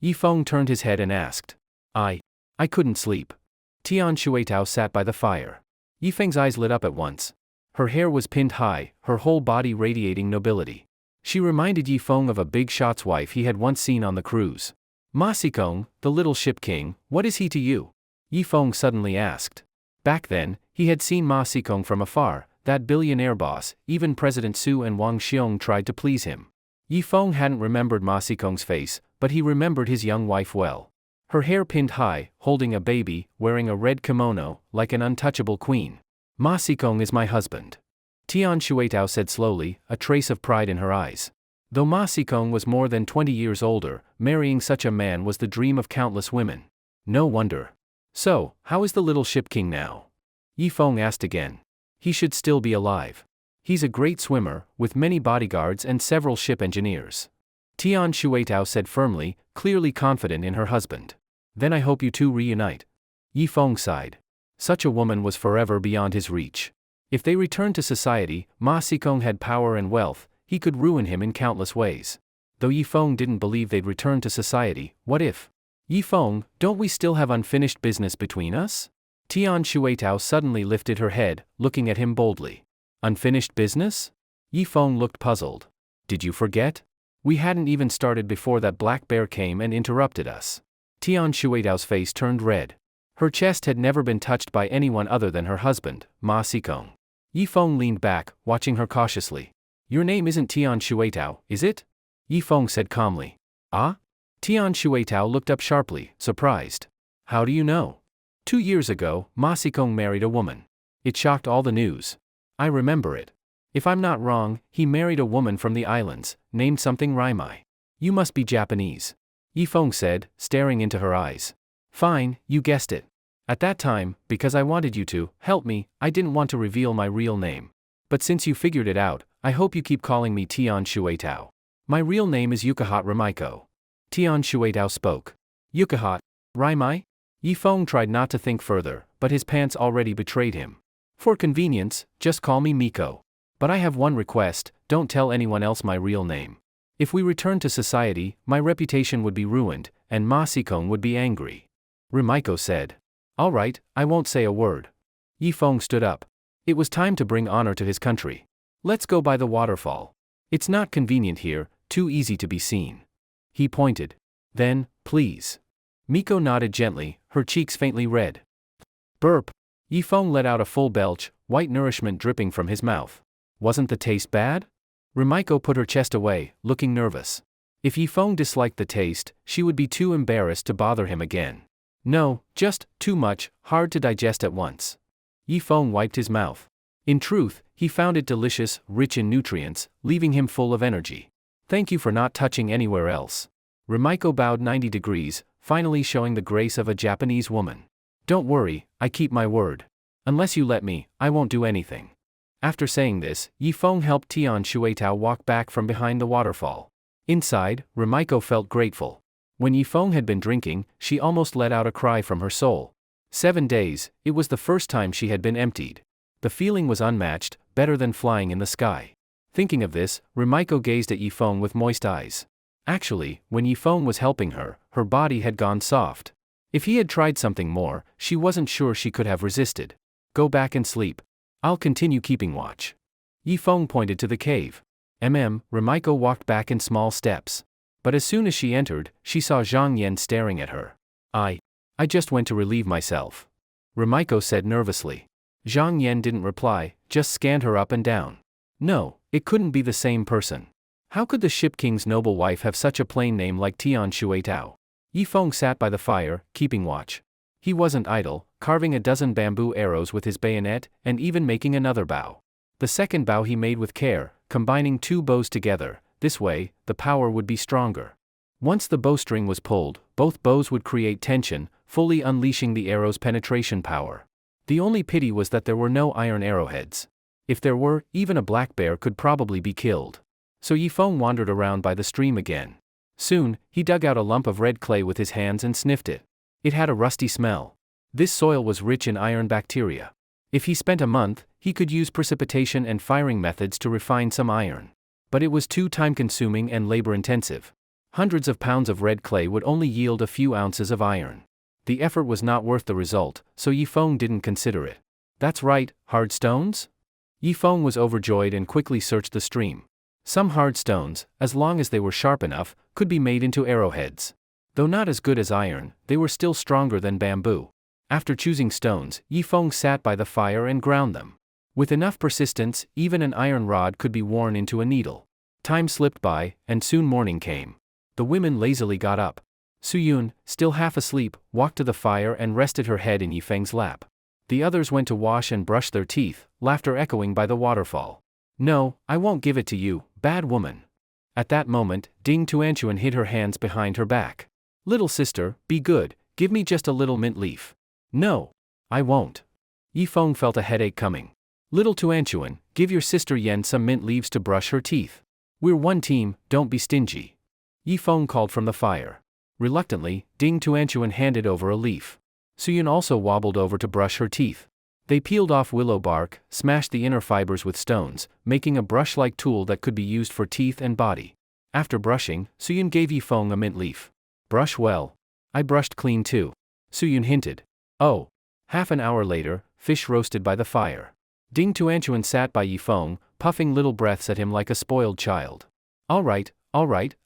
Yifeng turned his head and asked. I couldn't sleep. Tian Shuitao sat by the fire. Yifeng's eyes lit up at once. Her hair was pinned high, her whole body radiating nobility. She reminded Yifeng of a big shot's wife he had once seen on the cruise. Ma Xikong, the little ship king, what is he to you? Yifeng suddenly asked. Back then, he had seen Ma Xikong from afar, that billionaire boss. Even President Su and Wang Xiong tried to please him. Yifeng hadn't remembered Ma Xikong's face, but he remembered his young wife well. Her hair pinned high, holding a baby, wearing a red kimono, like an untouchable queen. Ma Xikong is my husband. Tian Shuitao said slowly, a trace of pride in her eyes. Though Ma Xikong was more than 20 years older, marrying such a man was the dream of countless women. No wonder. So, how is the little ship king now? Yifeng asked again. He should still be alive. He's a great swimmer, with many bodyguards and several ship engineers. Tian Shuitao said firmly, clearly confident in her husband. Then I hope you two reunite. Yifeng sighed. Such a woman was forever beyond his reach. If they returned to society, Ma Xikong had power and wealth, he could ruin him in countless ways. Though Yifeng didn't believe they'd return to society, what if? Yifeng, don't we still have unfinished business between us? Tian Shuitao suddenly lifted her head, looking at him boldly. Unfinished business? Yifeng looked puzzled. Did you forget? We hadn't even started before that black bear came and interrupted us. Tian Shuitao's face turned red. Her chest had never been touched by anyone other than her husband, Ma Xikong. Yifeng leaned back, watching her cautiously. Your name isn't Tian Shuitao, is it? Yifeng said calmly. Ah? Tian Shuitao looked up sharply, surprised. How do you know? 2 years ago, Ma Xikong married a woman. It shocked all the news. I remember it. If I'm not wrong, he married a woman from the islands, named something Raimai. You must be Japanese. Yifeng said, staring into her eyes. Fine, you guessed it. At that time, because I wanted you to help me, I didn't want to reveal my real name. But since you figured it out, I hope you keep calling me Tian Shueitao. My real name is Yukahat Rimaiko. Tian Shueitao spoke. Yukahat, Raimai? Yifeng tried not to think further, but his pants already betrayed him. For convenience, just call me Miko. But I have one request, don't tell anyone else my real name. If we return to society, my reputation would be ruined, and Ma Sikong would be angry. Rimaiko said. All right, I won't say a word. Yifeng stood up. It was time to bring honor to his country. Let's go by the waterfall. It's not convenient here, too easy to be seen. He pointed. Then, please. Miko nodded gently, her cheeks faintly red. Burp. Yifeng let out a full belch, white nourishment dripping from his mouth. Wasn't the taste bad? Rimaiko put her chest away, looking nervous. If Yifeng disliked the taste, she would be too embarrassed to bother him again. No, just too much, hard to digest at once. Yifeng wiped his mouth. In truth, he found it delicious, rich in nutrients, leaving him full of energy. Thank you for not touching anywhere else. Rimaiko bowed 90 degrees, finally showing the grace of a Japanese woman. Don't worry, I keep my word. Unless you let me, I won't do anything. After saying this, Yifeng helped Tian Shueitao walk back from behind the waterfall. Inside, Rimaiko felt grateful. When Yifeng had been drinking, she almost let out a cry from her soul. 7 days, it was the first time she had been emptied. The feeling was unmatched, better than flying in the sky. Thinking of this, Rimaiko gazed at Yifeng with moist eyes. Actually, when Yifeng was helping her, her body had gone soft. If he had tried something more, she wasn't sure she could have resisted. Go back and sleep. I'll continue keeping watch. Yifeng pointed to the cave. Rimaiko walked back in small steps. But as soon as she entered, she saw Zhang Yan staring at her. I just went to relieve myself. Rimaiko said nervously. Zhang Yan didn't reply, just scanned her up and down. No, it couldn't be the same person. How could the Ship King's noble wife have such a plain name like Tian Shueitao? Yifeng sat by the fire, keeping watch. He wasn't idle, carving a dozen bamboo arrows with his bayonet, and even making another bow. The second bow he made with care, combining 2 bows together. This way, the power would be stronger. Once the bowstring was pulled, both bows would create tension, fully unleashing the arrow's penetration power. The only pity was that there were no iron arrowheads. If there were, even a black bear could probably be killed. So Yifeng wandered around by the stream again. Soon, he dug out a lump of red clay with his hands and sniffed it. It had a rusty smell. This soil was rich in iron bacteria. If he spent a month, he could use precipitation and firing methods to refine some iron. But it was too time-consuming and labor-intensive. Hundreds of pounds of red clay would only yield a few ounces of iron. The effort was not worth the result, so Yifeng didn't consider it. That's right, hard stones? Yifeng was overjoyed and quickly searched the stream. Some hard stones, as long as they were sharp enough, could be made into arrowheads. Though not as good as iron, they were still stronger than bamboo. After choosing stones, Yifeng sat by the fire and ground them. With enough persistence, even an iron rod could be worn into a needle. Time slipped by, and soon morning came. The women lazily got up. Suyun, still half asleep, walked to the fire and rested her head in Yifeng's lap. The others went to wash and brush their teeth, laughter echoing by the waterfall. No, I won't give it to you, bad woman. At that moment, Ding Tuanchuan hid her hands behind her back. Little sister, be good, give me just a little mint leaf. No, I won't. Yifeng felt a headache coming. Little Tuanchuan, give your sister Yen some mint leaves to brush her teeth. We're one team, don't be stingy. Yifeng called from the fire. Reluctantly, Ding Tuanchuan handed over a leaf. Suyun also wobbled over to brush her teeth. They peeled off willow bark, smashed the inner fibers with stones, making a brush-like tool that could be used for teeth and body. After brushing, Suyun gave Yifeng a mint leaf. Brush well. I brushed clean too. Suyun hinted. Oh. Half an hour later, fish roasted by the fire. Ding Tuanchuan sat by Yifeng, puffing little breaths at him like a spoiled child. All right,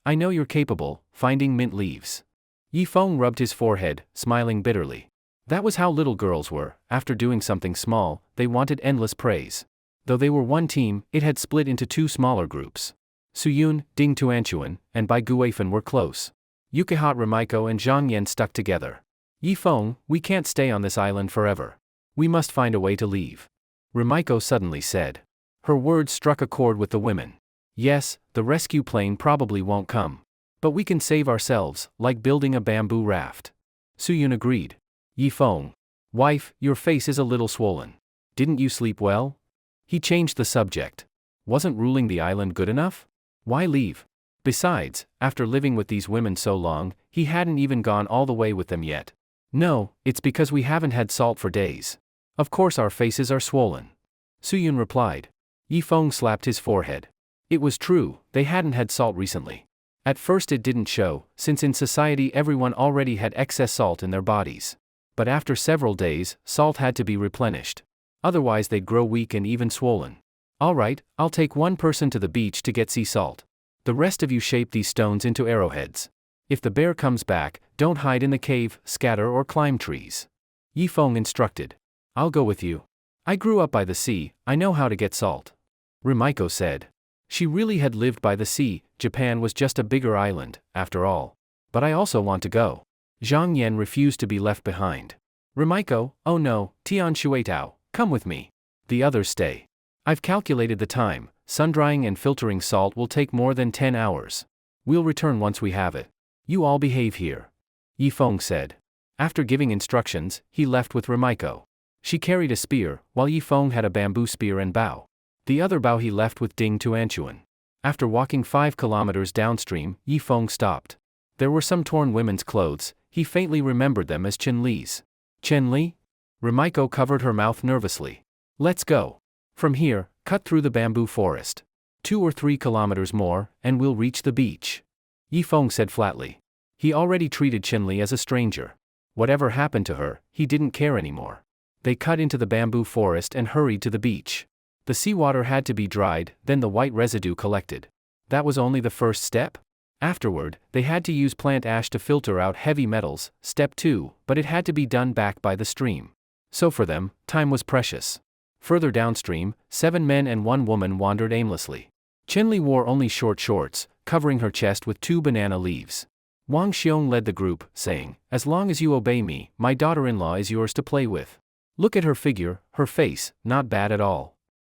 I know you're capable, finding mint leaves. Yifeng rubbed his forehead, smiling bitterly. That was how little girls were. After doing something small, they wanted endless praise. Though they were one team, it had split into 2 smaller groups. Suyun, Ding Tuanchuan, and Bai Guifen were close. Yukihat Rimaiko and Zhang Yan stuck together. Yifeng, we can't stay on this island forever. We must find a way to leave. Rimaiko suddenly said. Her words struck a chord with the women. Yes, the rescue plane probably won't come. But we can save ourselves, like building a bamboo raft. Suyun agreed. Yifeng. Wife, your face is a little swollen. Didn't you sleep well? He changed the subject. Wasn't ruling the island good enough? Why leave? Besides, after living with these women so long, he hadn't even gone all the way with them yet. No, it's because we haven't had salt for days. Of course our faces are swollen. Suyun replied. Yifeng slapped his forehead. It was true, they hadn't had salt recently. At first it didn't show, since in society everyone already had excess salt in their bodies. But after several days, salt had to be replenished. Otherwise they'd grow weak and even swollen. Alright, I'll take one person to the beach to get sea salt. The rest of you shape these stones into arrowheads. If the bear comes back, don't hide in the cave, scatter or climb trees. Yifeng instructed. I'll go with you. I grew up by the sea, I know how to get salt. Rumiko said. She really had lived by the sea, Japan was just a bigger island, after all. But I also want to go. Zhang Yan refused to be left behind. Rumiko, oh no, Tian Shuetao, come with me. The others stay. I've calculated the time, sun-drying and filtering salt will take more than 10 hours. We'll return once we have it. You all behave here. Yifeng said. After giving instructions, he left with Rumiko. She carried a spear, while Yifeng had a bamboo spear and bow. The other bow he left with Ding Tuanchuan. After walking 5 kilometers downstream, Yifeng stopped. There were some torn women's clothes, he faintly remembered them as Chen Li's. Chen Li? Rumiko covered her mouth nervously. Let's go. From here, cut through the bamboo forest. 2 or 3 kilometers more, and we'll reach the beach. Yifeng said flatly. He already treated Chen Li as a stranger. Whatever happened to her, he didn't care anymore. They cut into the bamboo forest and hurried to the beach. The seawater had to be dried, then the white residue collected. That was only the first step? Afterward, they had to use plant ash to filter out heavy metals, step 2, but it had to be done back by the stream. So for them, time was precious. Further downstream, 7 men and 1 woman wandered aimlessly. Chen Li wore only short shorts, covering her chest with 2 banana leaves. Wang Xiong led the group, saying, as long as you obey me, my daughter-in-law is yours to play with. Look at her figure, her face, not bad at all.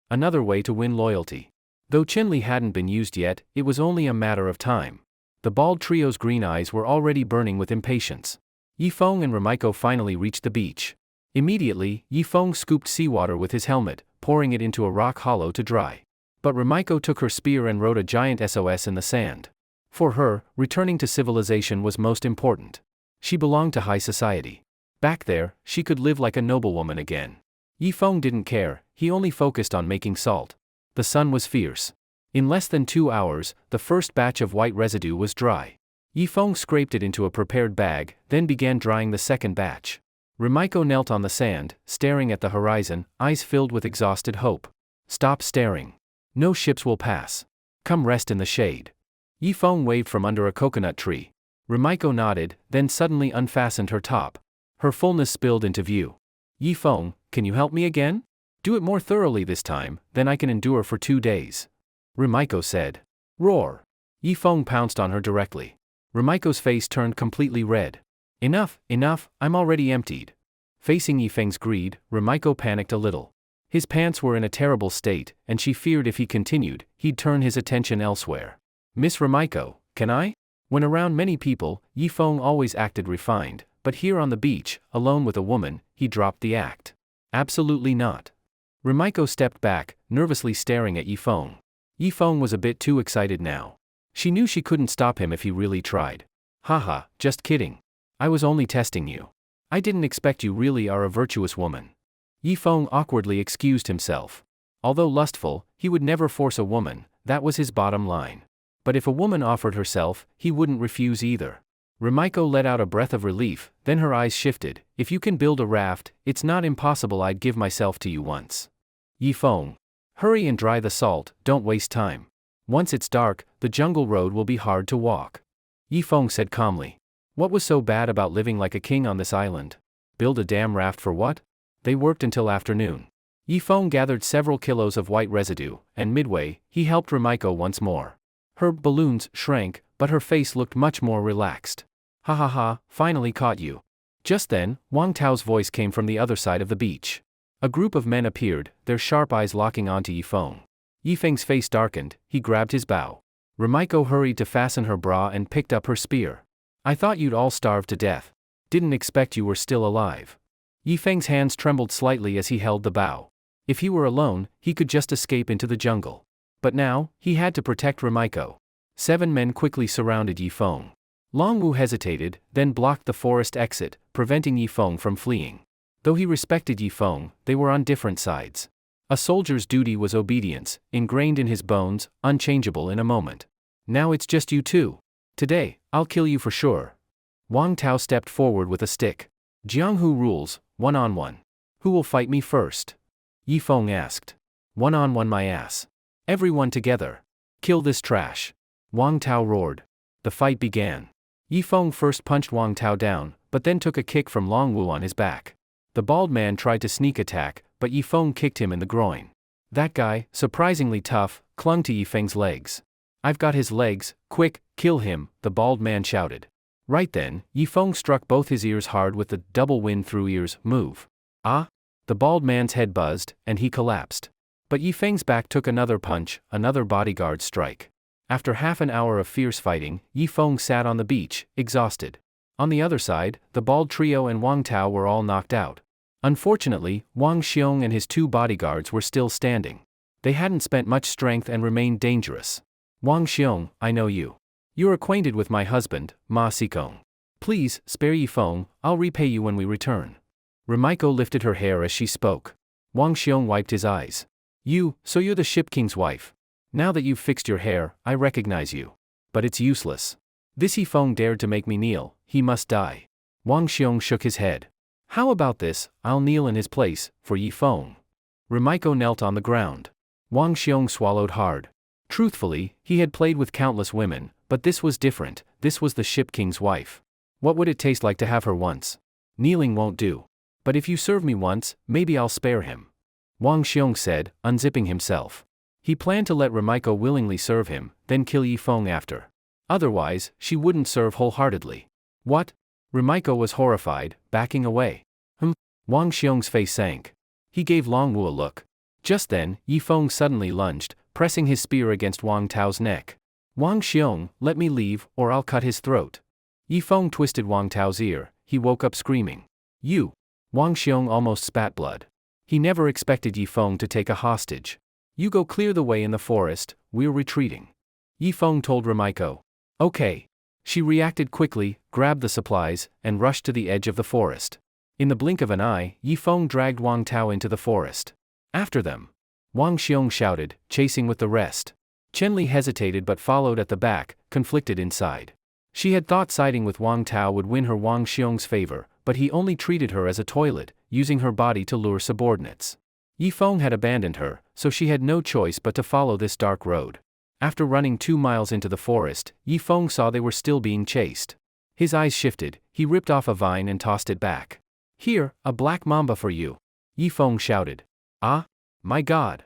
Another way to win loyalty. Though Chen Li hadn't been used yet, it was only a matter of time. The bald trio's green eyes were already burning with impatience. Yifeng and Rumiko finally reached the beach. Immediately, Yifeng scooped seawater with his helmet, pouring it into a rock hollow to dry. But Rumiko took her spear and wrote a giant SOS in the sand. For her, returning to civilization was most important. She belonged to high society. Back there, she could live like a noblewoman again. Yifeng didn't care, he only focused on making salt. The sun was fierce. In less than 2 hours, the first batch of white residue was dry. Yifeng scraped it into a prepared bag, then began drying the second batch. Rumiko knelt on the sand, staring at the horizon, eyes filled with exhausted hope. Stop staring. No ships will pass. Come rest in the shade. Yifeng waved from under a coconut tree. Rumiko nodded, then suddenly unfastened her top. Her fullness spilled into view. Yifeng, can you help me again? Do it more thoroughly this time, then I can endure for 2 days. Rumiko said. Roar. Yifeng pounced on her directly. Rumiko's face turned completely red. Enough, I'm already emptied. Facing Yifeng's greed, Rumiko panicked a little. His pants were in a terrible state, and she feared if he continued, he'd turn his attention elsewhere. Miss Rumiko, can I? When around many people, Yifeng always acted refined, but here on the beach, alone with a woman, he dropped the act. Absolutely not. Rumiko stepped back, nervously staring at Yifeng. Yifeng was a bit too excited now. She knew she couldn't stop him if he really tried. Haha, just kidding. I was only testing you. I didn't expect you really are a virtuous woman. Yifeng awkwardly excused himself. Although lustful, he would never force a woman, that was his bottom line. But if a woman offered herself, he wouldn't refuse either. Rumiko let out a breath of relief, then her eyes shifted. If you can build a raft, it's not impossible I'd give myself to you once. Yifeng. Hurry and dry the salt, don't waste time. Once it's dark, the jungle road will be hard to walk. Yifeng said calmly. What was so bad about living like a king on this island? Build a damn raft for what? They worked until afternoon. Yifeng gathered several kilos of white residue, and midway, he helped Rumiko once more. Her balloons shrank, but her face looked much more relaxed. Ha ha ha, finally caught you. Just then, Wang Tao's voice came from the other side of the beach. A group of men appeared, their sharp eyes locking onto Yifeng. Yifeng's face darkened, he grabbed his bow. Rumiko hurried to fasten her bra and picked up her spear. I thought you'd all starve to death. Didn't expect you were still alive. Yi Feng's hands trembled slightly as he held the bow. If he were alone, he could just escape into the jungle. But now, he had to protect Rumiko. 7 men quickly surrounded Yi Feng. Longwu hesitated, then blocked the forest exit, preventing Yi Feng from fleeing. Though he respected Yi Feng, they were on different sides. A soldier's duty was obedience, ingrained in his bones, unchangeable in a moment. Now it's just you two. Today, I'll kill you for sure. Wang Tao stepped forward with a stick. Jianghu rules, one-on-one. Who will fight me first? Yi Feng asked. One-on-one my ass. Everyone together. Kill this trash. Wang Tao roared. The fight began. Yi Feng first punched Wang Tao down, but then took a kick from Longwu on his back. The bald man tried to sneak attack, but Yi Feng kicked him in the groin. That guy, surprisingly tough, clung to Yi Feng's legs. I've got his legs, quick, kill him, the bald man shouted. Right then, Yi Feng struck both his ears hard with the double wind through ears move. Ah! The bald man's head buzzed, and he collapsed. But Yi Feng's back took another punch, another bodyguard strike. After half an hour of fierce fighting, Yi Feng sat on the beach, exhausted. On the other side, the bald trio and Wang Tao were all knocked out. Unfortunately, Wang Xiong and his 2 bodyguards were still standing. They hadn't spent much strength and remained dangerous. Wang Xiong, I know you. You're acquainted with my husband, Ma Xikong. Please, spare Yi Feng, I'll repay you when we return. Rumiko lifted her hair as she spoke. Wang Xiong wiped his eyes. So you're the Ship King's wife. Now that you've fixed your hair, I recognize you. But it's useless. This Yi Feng dared to make me kneel, he must die. Wang Xiong shook his head. How about this, I'll kneel in his place, for Yi Feng. Rumiko knelt on the ground. Wang Xiong swallowed hard. Truthfully, he had played with countless women, but this was different, this was the Ship King's wife. What would it taste like to have her once? Kneeling won't do. But if you serve me once, maybe I'll spare him. Wang Xiong said, unzipping himself. He planned to let Rumiko willingly serve him, then kill Yi Feng after. Otherwise, she wouldn't serve wholeheartedly. What? Rumiko was horrified, backing away. Wang Xiong's face sank. He gave Longwu a look. Just then, Yi Feng suddenly lunged, pressing his spear against Wang Tao's neck. Wang Xiong, let me leave, or I'll cut his throat. Yi Feng twisted Wang Tao's ear, he woke up screaming. You! Wang Xiong almost spat blood. He never expected Yi Feng to take a hostage. You go clear the way in the forest, we're retreating. Yi Feng told Rumiko. Okay. She reacted quickly, grabbed the supplies, and rushed to the edge of the forest. In the blink of an eye, Yi Feng dragged Wang Tao into the forest. After them. Wang Xiong shouted, chasing with the rest. Chenli hesitated but followed at the back, conflicted inside. She had thought siding with Wang Tao would win her Wang Xiong's favor, but he only treated her as a toilet, using her body to lure subordinates. Yi Feng had abandoned her, so she had no choice but to follow this dark road. After running 2 miles into the forest, Yi Feng saw they were still being chased. His eyes shifted, he ripped off a vine and tossed it back. Here, a black mamba for you. Yi Feng shouted. Ah? My God!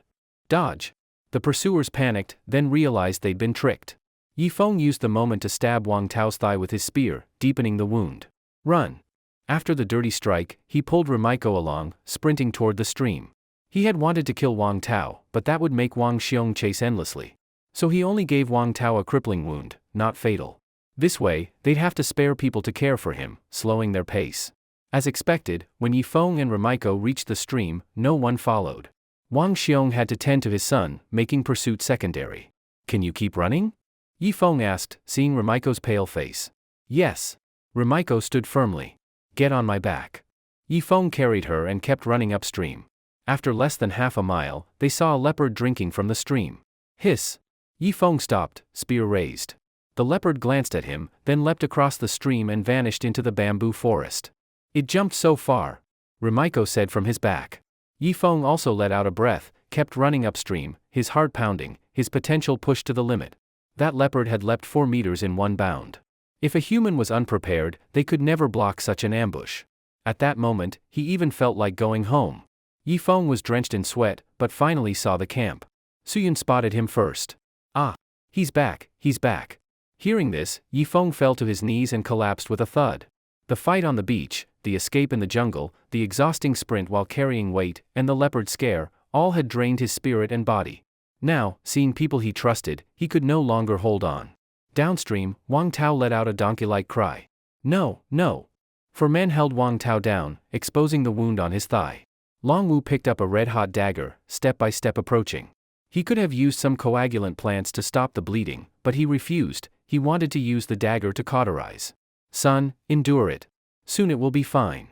Dodge! The pursuers panicked, then realized they'd been tricked. Yi Feng used the moment to stab Wang Tao's thigh with his spear, deepening the wound. Run! After the dirty strike, he pulled Rumiko along, sprinting toward the stream. He had wanted to kill Wang Tao, but that would make Wang Xiong chase endlessly. So he only gave Wang Tao a crippling wound, not fatal. This way, they'd have to spare people to care for him, slowing their pace. As expected, when Yi Feng and Rumiko reached the stream, no one followed. Wang Xiong had to tend to his son, making pursuit secondary. Can you keep running? Yi Feng asked, seeing Rumiko's pale face. Yes. Rumiko stood firmly. Get on my back. Yi Feng carried her and kept running upstream. After less than half a mile, they saw a leopard drinking from the stream. Hiss! Yi Feng stopped, spear raised. The leopard glanced at him, then leapt across the stream and vanished into the bamboo forest. It jumped so far, Rumiko said from his back. Yi Feng also let out a breath, kept running upstream, his heart pounding, his potential pushed to the limit. That leopard had leapt 4 meters in one bound. If a human was unprepared, they could never block such an ambush. At that moment, he even felt like going home. Yi Feng was drenched in sweat, but finally saw the camp. Suyun spotted him first. Ah! He's back, he's back. Hearing this, Yi Feng fell to his knees and collapsed with a thud. The fight on the beach, the escape in the jungle, the exhausting sprint while carrying weight, and the leopard scare, all had drained his spirit and body. Now, seeing people he trusted, he could no longer hold on. Downstream, Wang Tao let out a donkey-like cry. No, no! Four men held Wang Tao down, exposing the wound on his thigh. Long Wu picked up a red-hot dagger, step by step approaching. He could have used some coagulant plants to stop the bleeding, but he refused. He wanted to use the dagger to cauterize. Son, endure it. Soon it will be fine.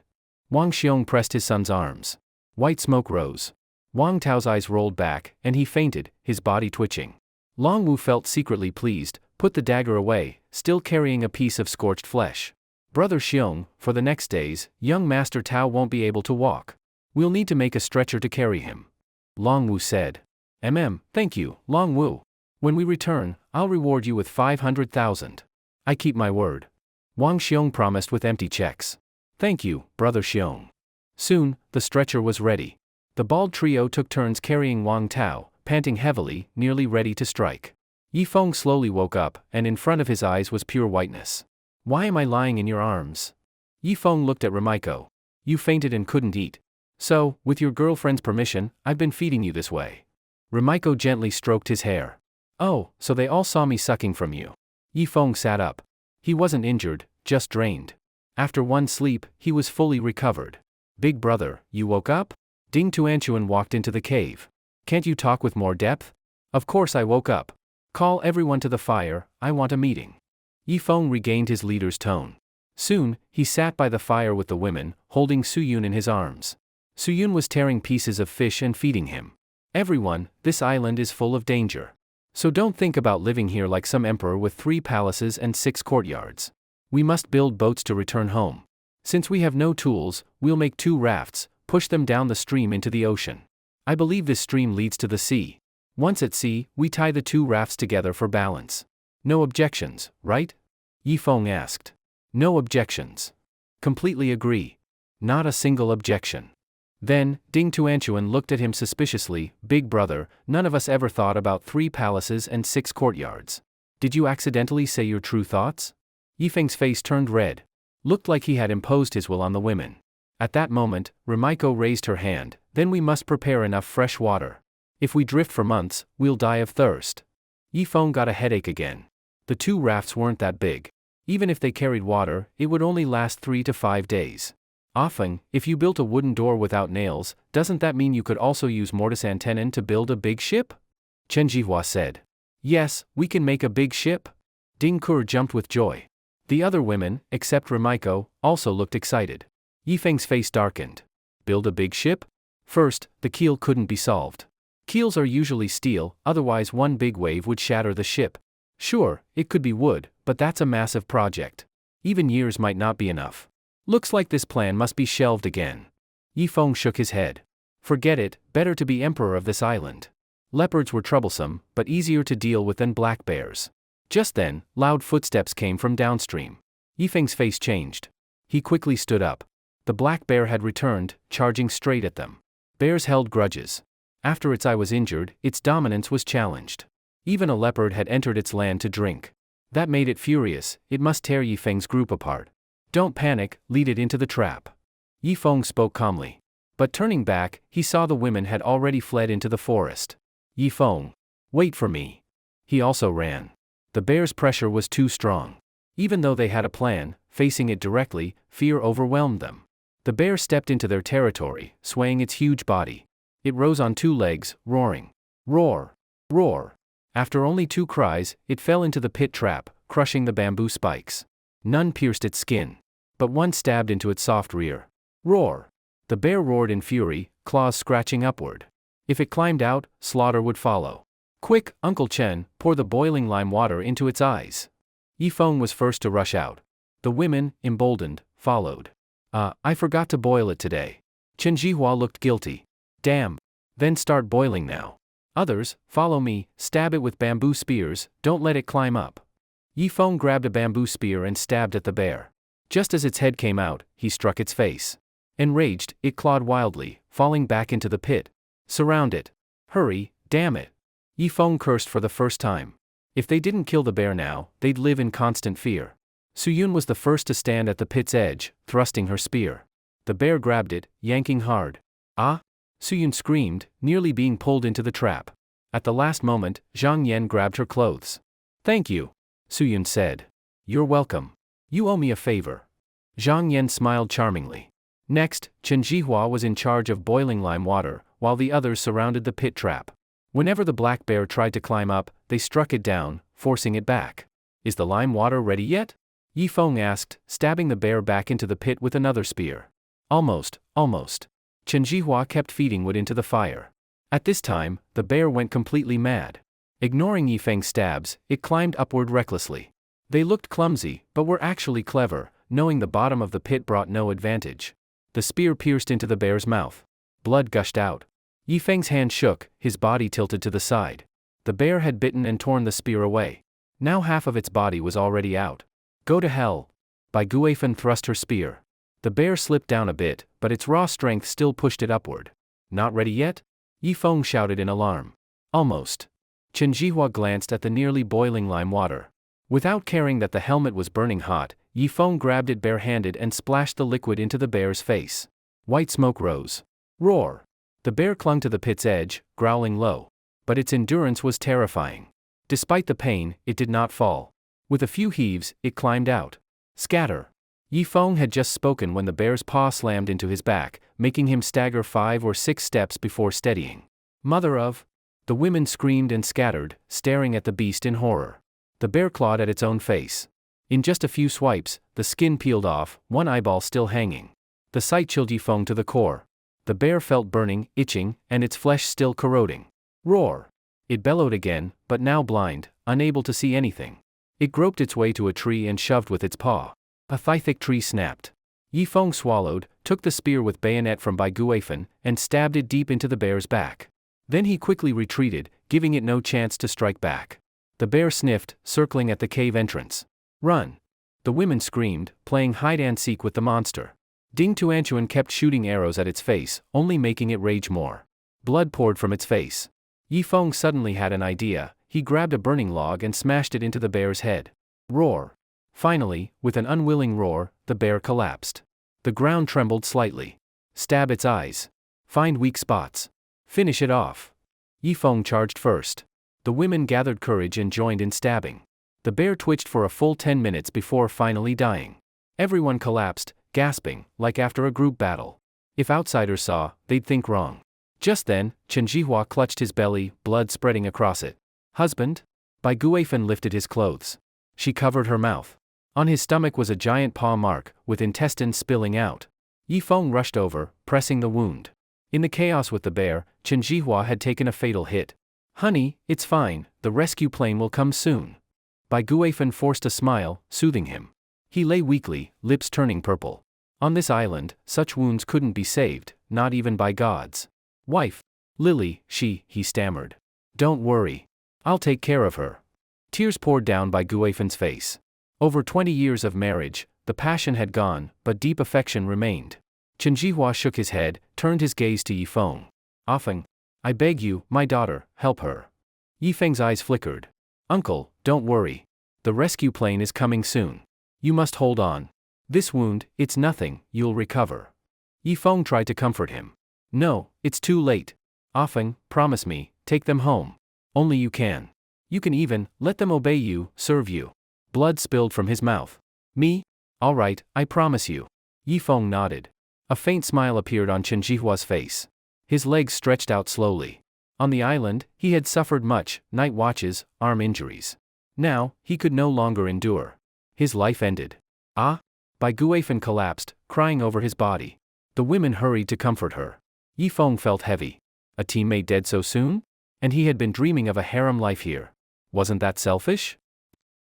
Wang Xiong pressed his son's arms. White smoke rose. Wang Tao's eyes rolled back, and he fainted, his body twitching. Long Wu felt secretly pleased, put the dagger away, still carrying a piece of scorched flesh. Brother Xiong, for the next days, young Master Tao won't be able to walk. We'll need to make a stretcher to carry him. Long Wu said. Thank you, Long Wu. When we return, I'll reward you with 500,000. I keep my word. Wang Xiong promised with empty checks. Thank you, Brother Xiong. Soon, the stretcher was ready. The bald trio took turns carrying Wang Tao, panting heavily, nearly ready to strike. Yi Feng slowly woke up, and in front of his eyes was pure whiteness. Why am I lying in your arms? Yi Feng looked at Rumiko. You fainted and couldn't eat. So, with your girlfriend's permission, I've been feeding you this way. Rumiko gently stroked his hair. Oh, so they all saw me sucking from you. Yi Feng sat up. He wasn't injured, just drained. After one sleep, he was fully recovered. Big brother, you woke up? Ding Tuanchuan walked into the cave. Can't you talk with more depth? Of course I woke up. Call everyone to the fire, I want a meeting. Yi Feng regained his leader's tone. Soon, he sat by the fire with the women, holding Suyun in his arms. Suyun was tearing pieces of fish and feeding him. Everyone, this island is full of danger. So don't think about living here like some emperor with 3 palaces and 6 courtyards. We must build boats to return home. Since we have no tools, we'll make 2 rafts, push them down the stream into the ocean. I believe this stream leads to the sea. Once at sea, we tie the 2 rafts together for balance. No objections, right? Yi Feng asked. No objections. Completely agree. Not a single objection. Then, Ding Tuanchuan looked at him suspiciously. Big brother, none of us ever thought about 3 palaces and 6 courtyards. Did you accidentally say your true thoughts? Yi Feng's face turned red. Looked like he had imposed his will on the women. At that moment, Rumiko raised her hand. Then we must prepare enough fresh water. If we drift for months, we'll die of thirst. Yi Feng got a headache again. The 2 rafts weren't that big. Even if they carried water, it would only last 3 to 5 days. Often, if you built a wooden door without nails, doesn't that mean you could also use mortise and tenon to build a big ship? Chen Jihua said. Yes, we can make a big ship. Ding Kur jumped with joy. The other women, except Rumiko, also looked excited. Yi Feng's face darkened. Build a big ship? First, the keel couldn't be solved. Keels are usually steel, otherwise one big wave would shatter the ship. Sure, it could be wood, but that's a massive project. Even years might not be enough. Looks like this plan must be shelved again. Yi Feng shook his head. Forget it, better to be emperor of this island. Leopards were troublesome, but easier to deal with than black bears. Just then, loud footsteps came from downstream. Yi Feng's face changed. He quickly stood up. The black bear had returned, charging straight at them. Bears held grudges. After its eye was injured, its dominance was challenged. Even a leopard had entered its land to drink. That made it furious. It must tear Yi Feng's group apart. Don't panic, lead it into the trap. Yi Feng spoke calmly. But turning back, he saw the women had already fled into the forest. Yi Feng. Wait for me. He also ran. The bear's pressure was too strong. Even though they had a plan, facing it directly, fear overwhelmed them. The bear stepped into their territory, swaying its huge body. It rose on 2 legs, roaring. Roar! Roar! After only 2 cries, it fell into the pit trap, crushing the bamboo spikes. None pierced its skin. But one stabbed into its soft rear. Roar! The bear roared in fury, claws scratching upward. If it climbed out, slaughter would follow. Quick, Uncle Chen, pour the boiling lime water into its eyes. Yi Feng was first to rush out. The women, emboldened, followed. I forgot to boil it today. Chen Jihua looked guilty. Damn. Then start boiling now. Others, follow me, stab it with bamboo spears, don't let it climb up. Yi Feng grabbed a bamboo spear and stabbed at the bear. Just as its head came out, he struck its face. Enraged, it clawed wildly, falling back into the pit. Surround it. Hurry, damn it. Yi Feng cursed for the first time. If they didn't kill the bear now, they'd live in constant fear. Suyun was the first to stand at the pit's edge, thrusting her spear. The bear grabbed it, yanking hard. Ah! Suyun screamed, nearly being pulled into the trap. At the last moment, Zhang Yan grabbed her clothes. Thank you, Suyun said. You're welcome. You owe me a favor. Zhang Yan smiled charmingly. Next, Chen Jihua was in charge of boiling lime water, while the others surrounded the pit trap. Whenever the black bear tried to climb up, they struck it down, forcing it back. Is the lime water ready yet? Yifeng asked, stabbing the bear back into the pit with another spear. Almost. Chen Jihua kept feeding wood into the fire. At this time, the bear went completely mad. Ignoring Yifeng's stabs, it climbed upward recklessly. They looked clumsy, but were actually clever, knowing the bottom of the pit brought no advantage. The spear pierced into the bear's mouth. Blood gushed out. Yifeng's hand shook, his body tilted to the side. The bear had bitten and torn the spear away. Now half of its body was already out. Go to hell. Bai Guifeng thrust her spear. The bear slipped down a bit, but its raw strength still pushed it upward. Not ready yet? Yifeng shouted in alarm. Almost. Chen Jihua glanced at the nearly boiling lime water. Without caring that the helmet was burning hot, Yifeng grabbed it barehanded and splashed the liquid into the bear's face. White smoke rose. Roar! The bear clung to the pit's edge, growling low. But its endurance was terrifying. Despite the pain, it did not fall. With a few heaves, it climbed out. Scatter! Yifeng had just spoken when the bear's paw slammed into his back, making him stagger 5 or 6 steps before steadying. Mother of! The women screamed and scattered, staring at the beast in horror. The bear clawed at its own face. In just a few swipes, the skin peeled off, one eyeball still hanging. The sight chilled Yifeng to the core. The bear felt burning, itching, and its flesh still corroding. Roar! It bellowed again, but now blind, unable to see anything. It groped its way to a tree and shoved with its paw. A thigh-thick tree snapped. Yifeng swallowed, took the spear with bayonet from Bai Guifeng, and stabbed it deep into the bear's back. Then he quickly retreated, giving it no chance to strike back. The bear sniffed, circling at the cave entrance. Run! The women screamed, playing hide-and-seek with the monster. Ding Tuanchuan kept shooting arrows at its face, only making it rage more. Blood poured from its face. Yifeng suddenly had an idea. He grabbed a burning log and smashed it into the bear's head. Roar! Finally, with an unwilling roar, the bear collapsed. The ground trembled slightly. Stab its eyes. Find weak spots. Finish it off. Yifeng charged first. The women gathered courage and joined in stabbing. The bear twitched for a full 10 minutes before finally dying. Everyone collapsed, gasping, like after a group battle. If outsiders saw, they'd think wrong. Just then, Chen Jihua clutched his belly, blood spreading across it. Husband? Bai Guifeng lifted his clothes. She covered her mouth. On his stomach was a giant paw mark, with intestines spilling out. Yifeng rushed over, pressing the wound. In the chaos with the bear, Chen Jihua had taken a fatal hit. Honey, it's fine, the rescue plane will come soon. Bai Guifeng forced a smile, soothing him. He lay weakly, lips turning purple. On this island, such wounds couldn't be saved, not even by gods. Wife. Lily, he stammered. Don't worry. I'll take care of her. Tears poured down Bai Guifeng's face. Over 20 years of marriage, the passion had gone, but deep affection remained. Chen Jihua shook his head, turned his gaze to Yifeng. Yifeng. I beg you, my daughter, help her. Yifeng's eyes flickered. Uncle, don't worry. The rescue plane is coming soon. You must hold on. This wound, it's nothing, you'll recover. Yifeng tried to comfort him. No, it's too late. Yifeng, promise me, take them home. Only you can. You can even, let them obey you, serve you. Blood spilled from his mouth. Me? All right, I promise you. Yifeng nodded. A faint smile appeared on Chen Jihua's face. His legs stretched out slowly. On the island, he had suffered much, night watches, arm injuries. Now, he could no longer endure. His life ended. Ah? Bai Guifeng collapsed, crying over his body. The women hurried to comfort her. Yifeng felt heavy. A teammate dead so soon? And he had been dreaming of a harem life here. Wasn't that selfish?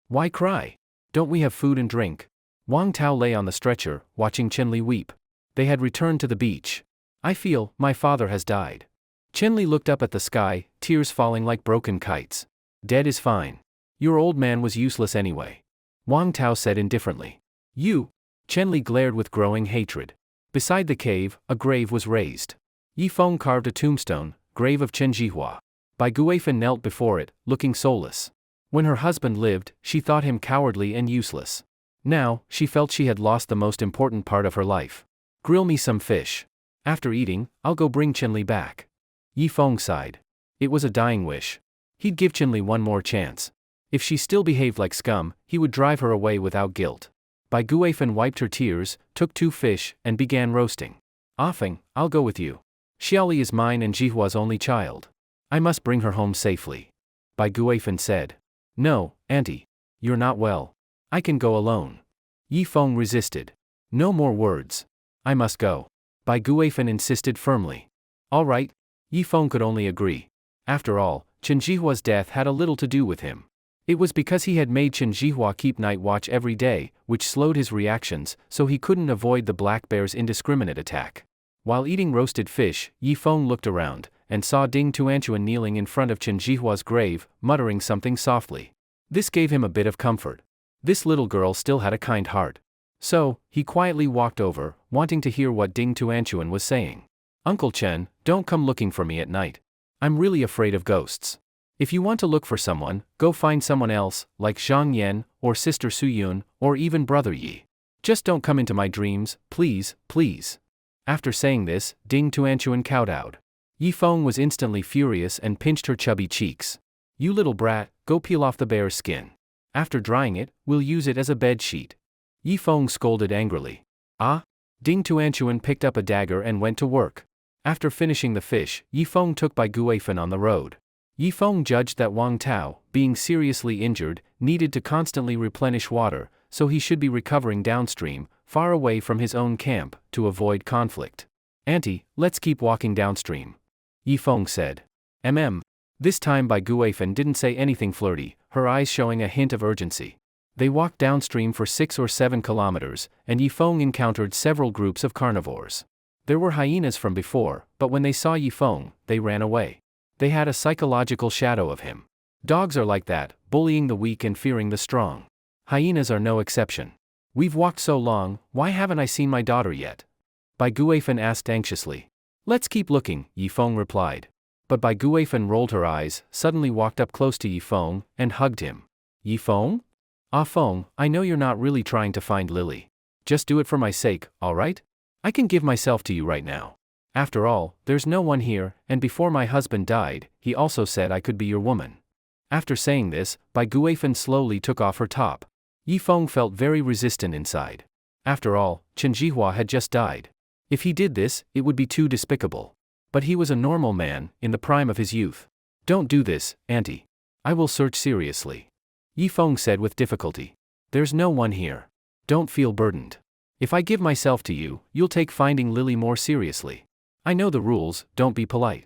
Why cry? Don't we have food and drink? Wang Tao lay on the stretcher, watching Chenli weep. They had returned to the beach. I feel, my father has died. Chenli looked up at the sky, tears falling like broken kites. Dead is fine. Your old man was useless anyway. Wang Tao said indifferently. You? Chenli glared with growing hatred. Beside the cave, a grave was raised. Yifeng carved a tombstone, grave of Chen Jihua. Bai Guifeng knelt before it, looking soulless. When her husband lived, she thought him cowardly and useless. Now, she felt she had lost the most important part of her life. Grill me some fish. After eating, I'll go bring Chenli back. Yifeng sighed. It was a dying wish. He'd give Chenli one more chance. If she still behaved like scum, he would drive her away without guilt. Bai Guifan wiped her tears, took 2 fish, and began roasting. Offing, I'll go with you. Xiaoli is mine and Jihua's only child. I must bring her home safely. Bai Guifan said. No, auntie. You're not well. I can go alone. Yi Feng resisted. No more words. I must go. Bai Guifan insisted firmly. All right. Yi Feng could only agree. After all, Chen Jihua's death had a little to do with him. It was because he had made Chen Jihua keep night watch every day, which slowed his reactions, so he couldn't avoid the black bear's indiscriminate attack. While eating roasted fish, Yi Feng looked around, and saw Ding Tuanchuan kneeling in front of Chen Jihua's grave, muttering something softly. This gave him a bit of comfort. This little girl still had a kind heart. So, he quietly walked over, wanting to hear what Ding Tuanchuan was saying. Uncle Chen, don't come looking for me at night. I'm really afraid of ghosts. If you want to look for someone, go find someone else, like Zhang Yan, or Sister Su Yun, or even Brother Yi. Just don't come into my dreams, please, please. After saying this, Ding Tuanchuan kowtowed. Yi Feng was instantly furious and pinched her chubby cheeks. You little brat, go peel off the bear's skin. After drying it, we'll use it as a bed sheet. Yi Feng scolded angrily. Ah? Ding Tuanchuan picked up a dagger and went to work. After finishing the fish, Yi Feng took Bai Guifan on the road. Yi Feng judged that Wang Tao, being seriously injured, needed to constantly replenish water, so he should be recovering downstream, far away from his own camp, to avoid conflict. Auntie, let's keep walking downstream. Yi Feng said. This time Bai Guifan didn't say anything flirty, her eyes showing a hint of urgency. They walked downstream for 6 or 7 kilometers, and Yi Feng encountered several groups of carnivores. There were hyenas from before, but when they saw Yi Feng, they ran away. They had a psychological shadow of him. Dogs are like that, bullying the weak and fearing the strong. Hyenas are no exception. We've walked so long, why haven't I seen my daughter yet? Bai Guifan asked anxiously. Let's keep looking, Yi Feng replied. But Bai Guifan rolled her eyes, suddenly walked up close to Yi Feng, and hugged him. Yi Feng? Ah Feng, I know you're not really trying to find Lily. Just do it for my sake, alright? I can give myself to you right now. After all, there's no one here, and before my husband died, he also said I could be your woman. After saying this, Bai Guifan slowly took off her top. Yi Feng felt very resistant inside. After all, Chen Jihua had just died. If he did this, it would be too despicable. But he was a normal man, in the prime of his youth. Don't do this, auntie. I will search seriously. Yi Feng said with difficulty. There's no one here. Don't feel burdened. If I give myself to you, you'll take finding Lily more seriously. I know the rules, don't be polite.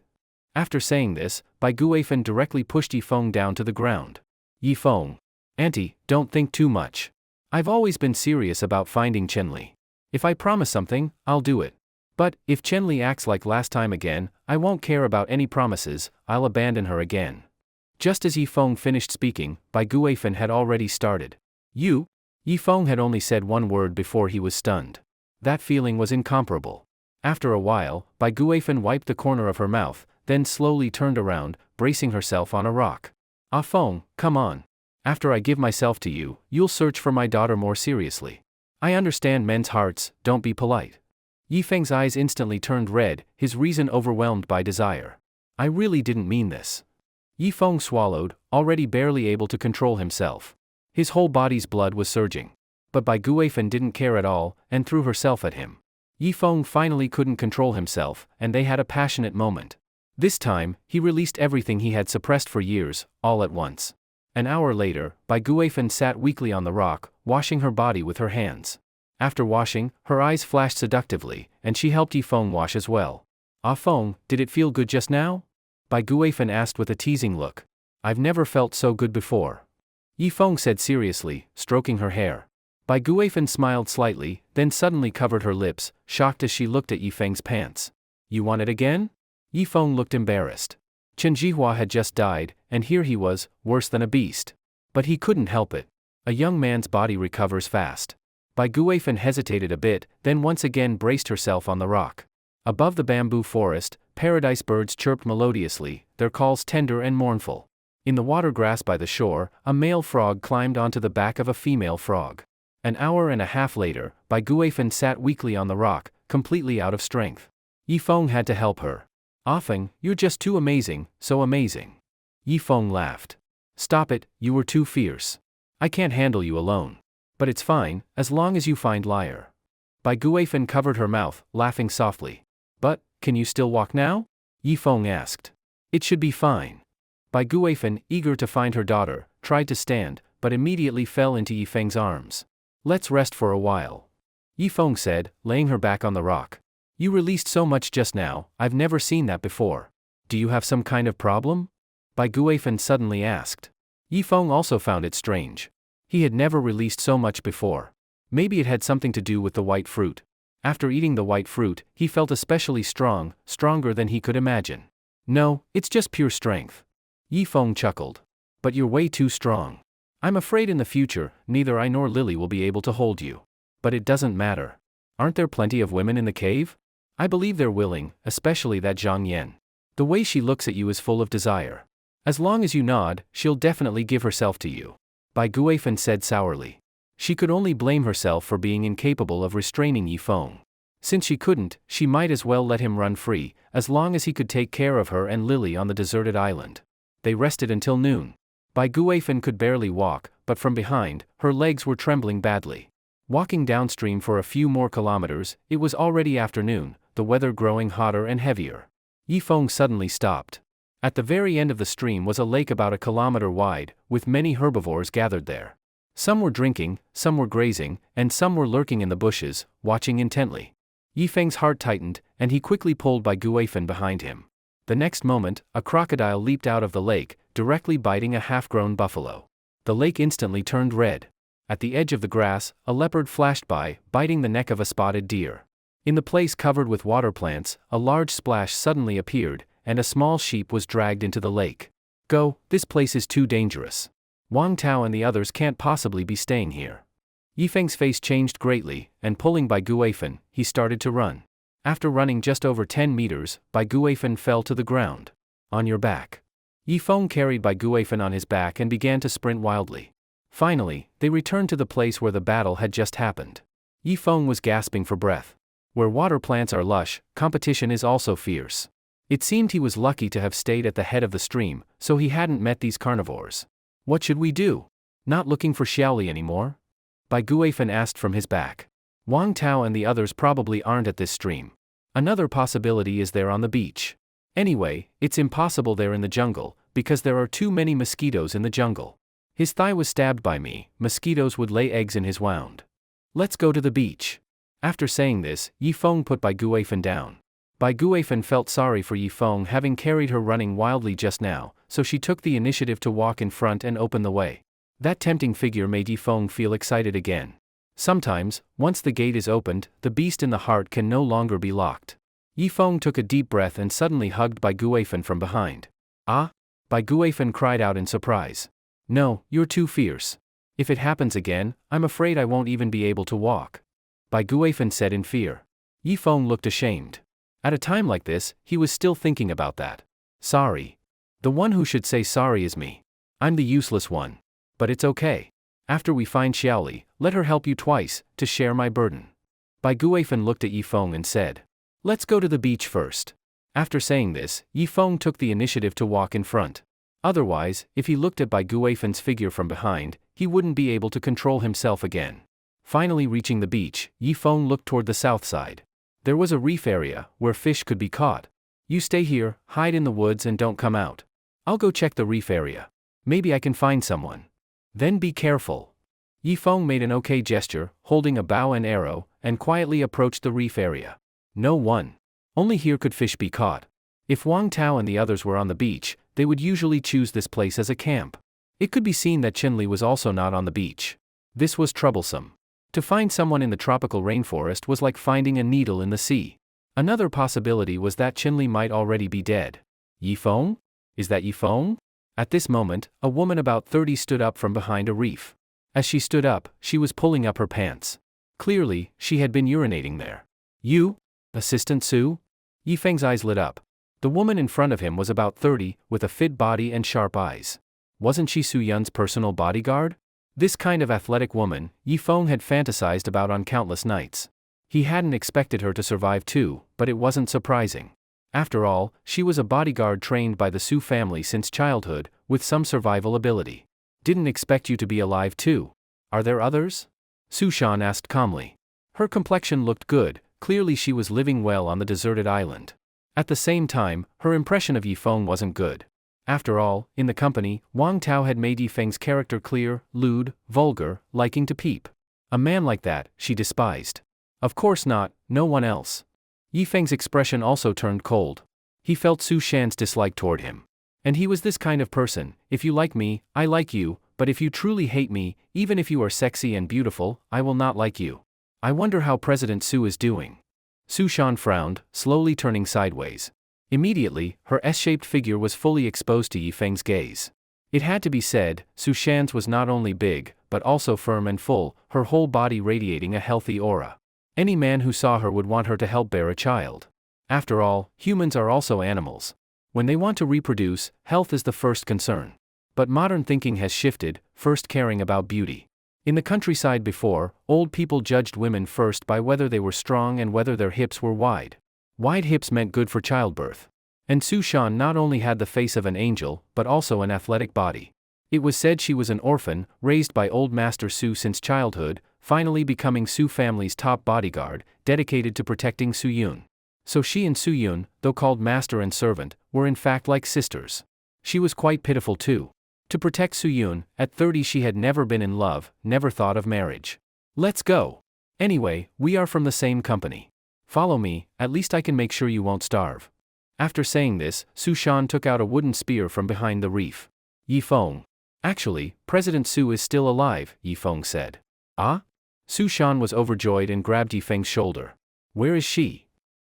After saying this, Bai Guifan directly pushed Yi Feng down to the ground. Yi Feng. Auntie, don't think too much. I've always been serious about finding Chenli. If I promise something, I'll do it. But, if Chenli acts like last time again, I won't care about any promises, I'll abandon her again. Just as Yi Feng finished speaking, Bai Guifan had already started. You? Yi Feng had only said one word before he was stunned. That feeling was incomparable. After a while, Bai Guifan wiped the corner of her mouth, then slowly turned around, bracing herself on a rock. Ah Feng, come on. After I give myself to you, you'll search for my daughter more seriously. I understand men's hearts, don't be polite. Yi Feng's eyes instantly turned red, his reason overwhelmed by desire. I really didn't mean this. Yi Feng swallowed, already barely able to control himself. His whole body's blood was surging. But Bai Guifan didn't care at all, and threw herself at him. Yi Feng finally couldn't control himself, and they had a passionate moment. This time, he released everything he had suppressed for years, all at once. An hour later, Bai Guifan sat weakly on the rock, washing her body with her hands. After washing, her eyes flashed seductively, and she helped Yi Feng wash as well. Ah Feng, did it feel good just now? Bai Guifan asked with a teasing look. I've never felt so good before. Yi Feng said seriously, stroking her hair. Bai Guifan smiled slightly, then suddenly covered her lips, shocked as she looked at Yi Feng's pants. You want it again? Yi Feng looked embarrassed. Chen Jihua had just died, and here he was, worse than a beast. But he couldn't help it. A young man's body recovers fast. Bai Guifan hesitated a bit, then once again braced herself on the rock. Above the bamboo forest, paradise birds chirped melodiously, their calls tender and mournful. In the water grass by the shore, a male frog climbed onto the back of a female frog. An hour and a half later, Bai Guifan sat weakly on the rock, completely out of strength. Yi Feng had to help her. Ah Feng, you're just too amazing, so amazing. Yi Feng laughed. Stop it, you were too fierce. I can't handle you alone. But it's fine, as long as you find liar. Bai Guifan covered her mouth, laughing softly. But, can you still walk now? Yifeng asked. It should be fine. Bai Guifan, eager to find her daughter, tried to stand, but immediately fell into Yifeng's arms. Let's rest for a while. Yifeng said, laying her back on the rock. You released so much just now, I've never seen that before. Do you have some kind of problem? Bai Guifan suddenly asked. Yifeng also found it strange. He had never released so much before. Maybe it had something to do with the white fruit. After eating the white fruit, he felt especially strong, stronger than he could imagine. No, it's just pure strength. Yifeng chuckled. But you're way too strong. I'm afraid in the future, neither I nor Lily will be able to hold you. But it doesn't matter. Aren't there plenty of women in the cave? I believe they're willing, especially that Zhang Yan. The way she looks at you is full of desire. As long as you nod, she'll definitely give herself to you. Bai Guifan said sourly. She could only blame herself for being incapable of restraining Yifeng. Since she couldn't, she might as well let him run free, as long as he could take care of her and Lily on the deserted island. They rested until noon. Bai Guifan could barely walk, but from behind, her legs were trembling badly. Walking downstream for a few more kilometers, it was already afternoon, the weather growing hotter and heavier. Yifeng suddenly stopped. At the very end of the stream was a lake about a kilometer wide, with many herbivores gathered there. Some were drinking, some were grazing, and some were lurking in the bushes, watching intently. Yifeng's heart tightened, and he quickly pulled Bai Guifan behind him. The next moment, a crocodile leaped out of the lake, directly biting a half-grown buffalo. The lake instantly turned red. At the edge of the grass, a leopard flashed by, biting the neck of a spotted deer. In the place covered with water plants, a large splash suddenly appeared, and a small sheep was dragged into the lake. Go, this place is too dangerous. Wang Tao and the others can't possibly be staying here. Yifeng's face changed greatly, and pulling Bai Guifan, he started to run. After running just over 10 meters, Bai Guifan fell to the ground. On your back. Yifeng carried Bai Guifan on his back and began to sprint wildly. Finally, they returned to the place where the battle had just happened. Yifeng was gasping for breath. Where water plants are lush, competition is also fierce. It seemed he was lucky to have stayed at the head of the stream, so he hadn't met these carnivores. What should we do? Not looking for Xiaoli anymore? Bai Guifan asked from his back. Wang Tao and the others probably aren't at this stream. Another possibility is they're on the beach. Anyway, it's impossible they're in the jungle, because there are too many mosquitoes in the jungle. His thigh was stabbed by me, mosquitoes would lay eggs in his wound. Let's go to the beach. After saying this, Yifeng put Bai Guifan down. Bai Guifan felt sorry for Yifeng having carried her running wildly just now, so she took the initiative to walk in front and open the way. That tempting figure made Yifeng feel excited again. Sometimes, once the gate is opened, the beast in the heart can no longer be locked. Yifeng took a deep breath and suddenly hugged Bai Guifan from behind. Ah? Bai Guifan cried out in surprise. No, you're too fierce. If it happens again, I'm afraid I won't even be able to walk. Bai Guifan said in fear. Yifeng looked ashamed. At a time like this, he was still thinking about that. Sorry. The one who should say sorry is me. I'm the useless one. But it's okay. After we find Xiaoli, let her help you twice, to share my burden. Bai Guifan looked at Yifeng and said. Let's go to the beach first. After saying this, Yifeng took the initiative to walk in front. Otherwise, if he looked at Bai Guifan's figure from behind, he wouldn't be able to control himself again. Finally reaching the beach, Yifeng looked toward the south side. There was a reef area, where fish could be caught. You stay here, hide in the woods and don't come out. I'll go check the reef area. Maybe I can find someone. Then be careful. Yifeng made an okay gesture, holding a bow and arrow, and quietly approached the reef area. No one. Only here could fish be caught. If Wang Tao and the others were on the beach, they would usually choose this place as a camp. It could be seen that Qinli was also not on the beach. This was troublesome. To find someone in the tropical rainforest was like finding a needle in the sea. Another possibility was that Qinli might already be dead. Yifeng? Is that Yifeng? At this moment, a woman about 30 stood up from behind a reef. As she stood up, she was pulling up her pants. Clearly, she had been urinating there. You? Assistant Su? Yifeng's eyes lit up. The woman in front of him was about 30, with a fit body and sharp eyes. Wasn't she Su Yun's personal bodyguard? This kind of athletic woman, Yifeng had fantasized about on countless nights. He hadn't expected her to survive too, but it wasn't surprising. After all, she was a bodyguard trained by the Su family since childhood, with some survival ability. Didn't expect you to be alive too. Are there others? Sushan asked calmly. Her complexion looked good, clearly she was living well on the deserted island. At the same time, her impression of Yifeng wasn't good. After all, in the company, Wang Tao had made Yifeng's character clear, lewd, vulgar, liking to peep. A man like that, she despised. Of course not, no one else. Yifeng's expression also turned cold. He felt Su Shan's dislike toward him. And he was this kind of person: if you like me, I like you, but if you truly hate me, even if you are sexy and beautiful, I will not like you. I wonder how President Su is doing. Su Shan frowned, slowly turning sideways. Immediately, her S-shaped figure was fully exposed to Yifeng's gaze. It had to be said, Su Shan's was not only big, but also firm and full, her whole body radiating a healthy aura. Any man who saw her would want her to help bear a child. After all, humans are also animals. When they want to reproduce, health is the first concern. But modern thinking has shifted, first caring about beauty. In the countryside before, old people judged women first by whether they were strong and whether their hips were wide. Wide hips meant good for childbirth. And Su Shan not only had the face of an angel, but also an athletic body. It was said she was an orphan, raised by old Master Su since childhood, finally becoming Su family's top bodyguard, dedicated to protecting Su Yun. So she and Su Yun, though called master and servant, were in fact like sisters. She was quite pitiful too. To protect Su Yun, at 30 she had never been in love, never thought of marriage. Let's go. Anyway, we are from the same company. Follow me, at least I can make sure you won't starve. After saying this, Su Shan took out a wooden spear from behind the reef. Yifeng. Actually, President Su is still alive, Yifeng said. Ah? Su Shan was overjoyed and grabbed Yifeng's shoulder. Where is she?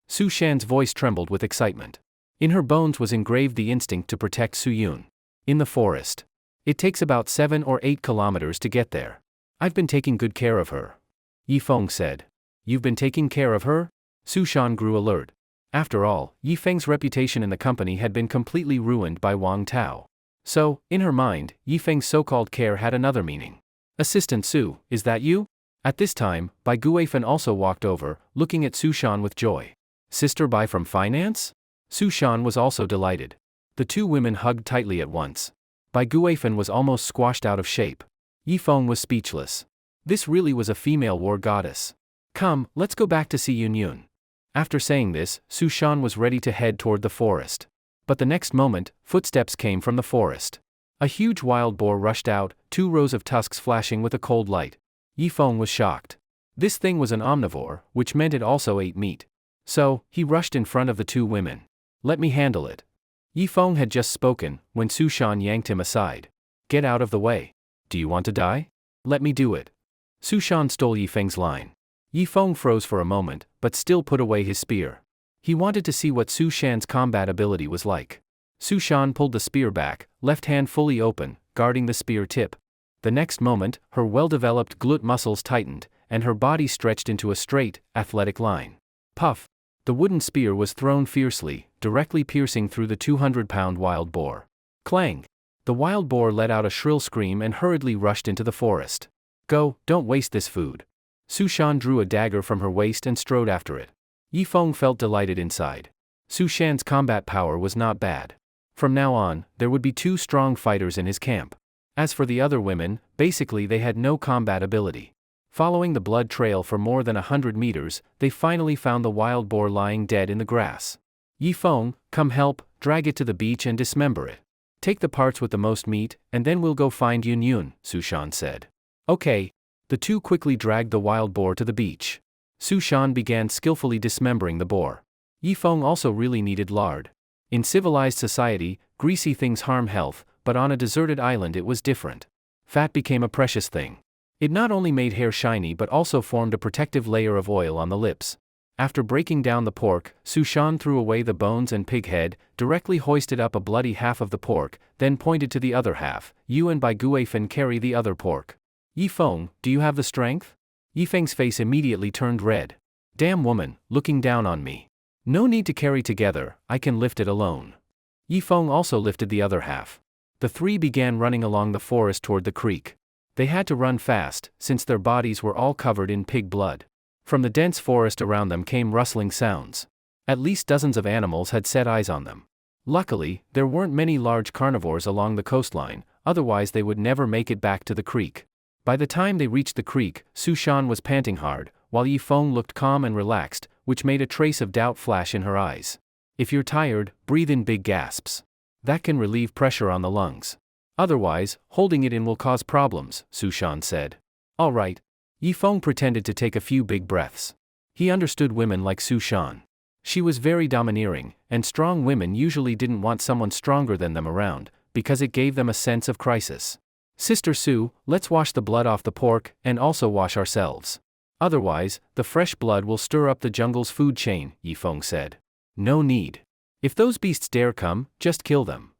Su Shan's voice trembled with excitement. In her bones was engraved the instinct to protect Su Yun. In the forest. It takes about 7 or 8 kilometers to get there. I've been taking good care of her. Yifeng said. You've been taking care of her? Su Shan grew alert. After all, Yifeng's reputation in the company had been completely ruined by Wang Tao. So, in her mind, Yifeng's so-called care had another meaning. Assistant Su, is that you? At this time, Bai Guifan also walked over, looking at Su Shan with joy. Sister Bai from finance? Su Shan was also delighted. The two women hugged tightly at once. Bai Guifan was almost squashed out of shape. Yifeng was speechless. This really was a female war goddess. Come, let's go back to see Yun Yun. After saying this, Su Shan was ready to head toward the forest. But the next moment, footsteps came from the forest. A huge wild boar rushed out, 2 rows of tusks flashing with a cold light. Yifeng was shocked. This thing was an omnivore, which meant it also ate meat. So, he rushed in front of the two women. Let me handle it. Yifeng had just spoken, when Su Shan yanked him aside. Get out of the way. Do you want to die? Let me do it. Su Shan stole Yifeng's line. Yifeng froze for a moment, but still put away his spear. He wanted to see what Su Shan's combat ability was like. Su Shan pulled the spear back, left hand fully open, guarding the spear tip. The next moment, her well-developed glute muscles tightened, and her body stretched into a straight, athletic line. Puff! The wooden spear was thrown fiercely, directly piercing through the 200-pound wild boar. Clang! The wild boar let out a shrill scream and hurriedly rushed into the forest. Go, don't waste this food. Su Shan drew a dagger from her waist and strode after it. Yifeng felt delighted inside. Su Shan's combat power was not bad. From now on, there would be 2 strong fighters in his camp. As for the other women, basically they had no combat ability. Following the blood trail for more than 100 meters, they finally found the wild boar lying dead in the grass. Yifeng, come help, drag it to the beach and dismember it. Take the parts with the most meat, and then we'll go find Yun Yun, Su Shan said. Okay. The two quickly dragged the wild boar to the beach. Su Shan began skillfully dismembering the boar. Yifeng also really needed lard. In civilized society, greasy things harm health, but on a deserted island it was different. Fat became a precious thing. It not only made hair shiny but also formed a protective layer of oil on the lips. After breaking down the pork, Su Shan threw away the bones and pig head, directly hoisted up a bloody half of the pork, then pointed to the other half. You and Bai Guifan carry the other pork. Yifeng, do you have the strength? Yifeng's face immediately turned red. Damn woman, looking down on me. No need to carry together, I can lift it alone. Yifeng also lifted the other half. The 3 began running along the forest toward the creek. They had to run fast, since their bodies were all covered in pig blood. From the dense forest around them came rustling sounds. At least dozens of animals had set eyes on them. Luckily, there weren't many large carnivores along the coastline, otherwise they would never make it back to the creek. By the time they reached the creek, Su Shan was panting hard, while Yifeng looked calm and relaxed, which made a trace of doubt flash in her eyes. If you're tired, breathe in big gasps. That can relieve pressure on the lungs. Otherwise, holding it in will cause problems, Su Shan said. All right. Yifeng pretended to take a few big breaths. He understood women like Su Shan. She was very domineering, and strong women usually didn't want someone stronger than them around, because it gave them a sense of crisis. Sister Su, let's wash the blood off the pork, and also wash ourselves. Otherwise, the fresh blood will stir up the jungle's food chain, Yifeng said. No need. If those beasts dare come, just kill them.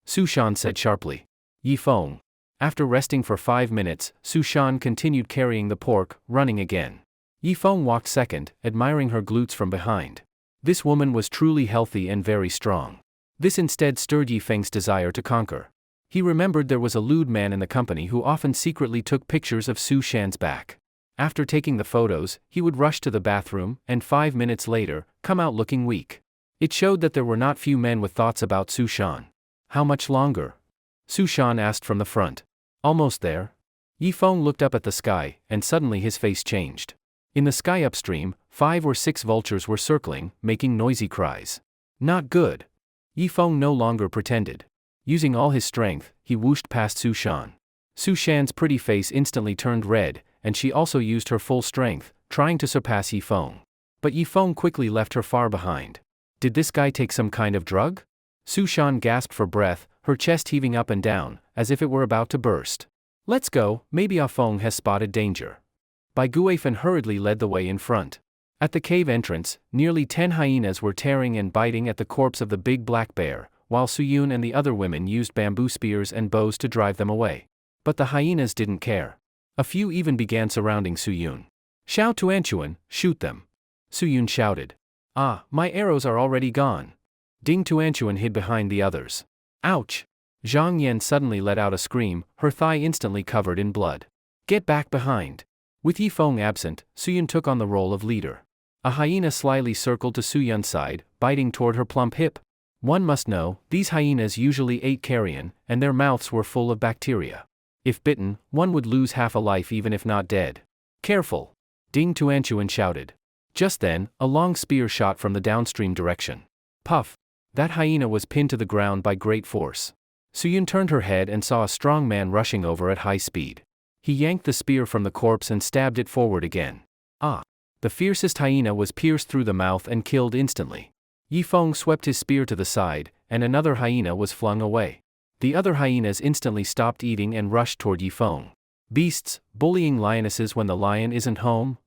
Su Shan said sharply. Yifeng. After resting for 5 minutes, Su Shan continued carrying the pork, running again. Yifeng walked second, admiring her glutes from behind. This woman was truly healthy and very strong. This instead stirred Yifeng's desire to conquer. He remembered there was a lewd man in the company who often secretly took pictures of Su Shan's back. After taking the photos, he would rush to the bathroom, and 5 minutes later, come out looking weak. It showed that there were not few men with thoughts about Su Shan. How much longer? Su Shan asked from the front. Almost there. Yifeng looked up at the sky, and suddenly his face changed. In the sky upstream, 5 or 6 vultures were circling, making noisy cries. Not good. Yifeng no longer pretended. Using all his strength, he whooshed past Su Shan. Su Shan's pretty face instantly turned red, and she also used her full strength, trying to surpass Yifeng. But Yifeng quickly left her far behind. Did this guy take some kind of drug? Su Shan gasped for breath, her chest heaving up and down, as if it were about to burst. Let's go, maybe Yifeng has spotted danger. Bai Guifen hurriedly led the way in front. At the cave entrance, nearly 10 hyenas were tearing and biting at the corpse of the big black bear, while Suyun and the other women used bamboo spears and bows to drive them away. But the hyenas didn't care. A few even began surrounding Suyun. Shout to Anchuan, shoot them. Suyun shouted. Ah, my arrows are already gone. Ding Tuanchuan hid behind the others. Ouch! Zhang Yan suddenly let out a scream, her thigh instantly covered in blood. Get back behind. With Yifeng absent, Suyun took on the role of leader. A hyena slyly circled to Suyun's side, biting toward her plump hip. One must know, these hyenas usually ate carrion, and their mouths were full of bacteria. If bitten, one would lose half a life even if not dead. Careful! Ding Tuanchuan shouted. Just then, a long spear shot from the downstream direction. Puff! That hyena was pinned to the ground by great force. Suyun turned her head and saw a strong man rushing over at high speed. He yanked the spear from the corpse and stabbed it forward again. Ah! The fiercest hyena was pierced through the mouth and killed instantly. Yifeng swept his spear to the side, and another hyena was flung away. The other hyenas instantly stopped eating and rushed toward Yifeng. Beasts, bullying lionesses when the lion isn't home?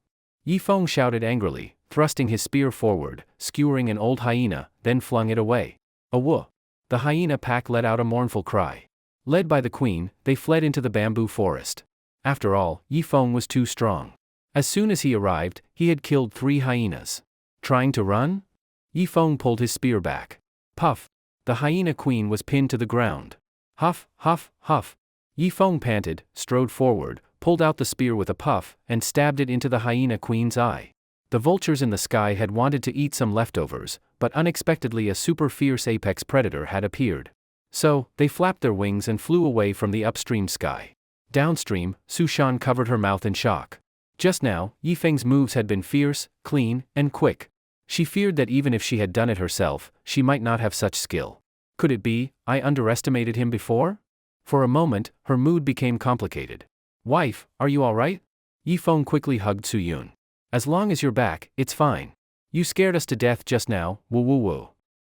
Yifeng shouted angrily, thrusting his spear forward, skewering an old hyena, then flung it away. Awoo! The hyena pack let out a mournful cry. Led by the queen, they fled into the bamboo forest. After all, Yifeng was too strong. As soon as he arrived, he had killed 3 hyenas. Trying to run? Yifeng pulled his spear back. Puff! The hyena queen was pinned to the ground. Huff, huff, huff. Yifeng panted, strode forward, pulled out the spear with a puff, and stabbed it into the hyena queen's eye. The vultures in the sky had wanted to eat some leftovers, but unexpectedly a super fierce apex predator had appeared. So, they flapped their wings and flew away from the upstream sky. Downstream, Su Shan covered her mouth in shock. Just now, Yifeng's moves had been fierce, clean, and quick. She feared that even if she had done it herself, she might not have such skill. Could it be, I underestimated him before? For a moment, her mood became complicated. Wife, are you alright? Yifeng quickly hugged Suyun. As long as you're back, it's fine. You scared us to death just now, woo woo woo.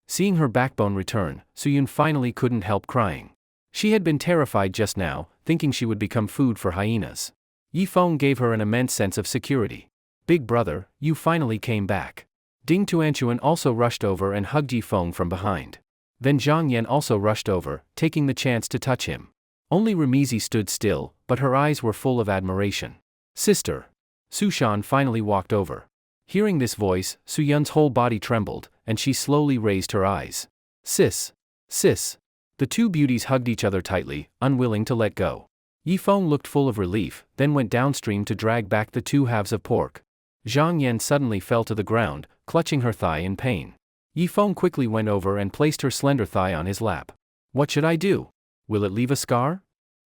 Seeing her backbone return, Suyun finally couldn't help crying. She had been terrified just now, thinking she would become food for hyenas. Yifeng gave her an immense sense of security. Big brother, you finally came back. Ding Tuanchuan also rushed over and hugged Yifeng from behind. Then Zhang Yan also rushed over, taking the chance to touch him. Only Remizi stood still, but her eyes were full of admiration. Sister. Su Shan finally walked over. Hearing this voice, Suyun's whole body trembled, and she slowly raised her eyes. Sis. Sis. The 2 beauties hugged each other tightly, unwilling to let go. Yifeng looked full of relief, then went downstream to drag back the 2 halves of pork. Zhang Yan suddenly fell to the ground, clutching her thigh in pain. Yifeng quickly went over and placed her slender thigh on his lap. What should I do? Will it leave a scar?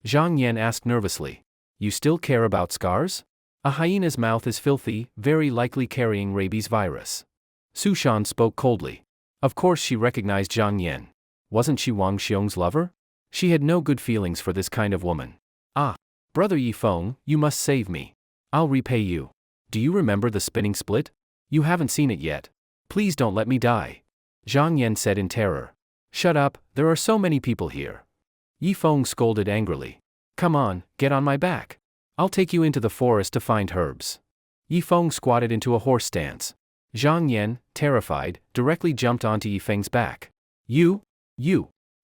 Zhang Yan asked nervously. You still care about scars? A hyena's mouth is filthy, very likely carrying rabies virus. Su Shan spoke coldly. Of course she recognized Zhang Yan. Wasn't she Wang Xiong's lover? She had no good feelings for this kind of woman. Ah, brother Yifeng, you must save me. I'll repay you. Do you remember the spinning split? You haven't seen it yet. Please don't let me die. Zhang Yan said in terror. Shut up, there are so many people here. Yifeng scolded angrily. Come on, get on my back. I'll take you into the forest to find herbs. Yifeng squatted into a horse stance. Zhang Yan, terrified, directly jumped onto Yifeng's back. You?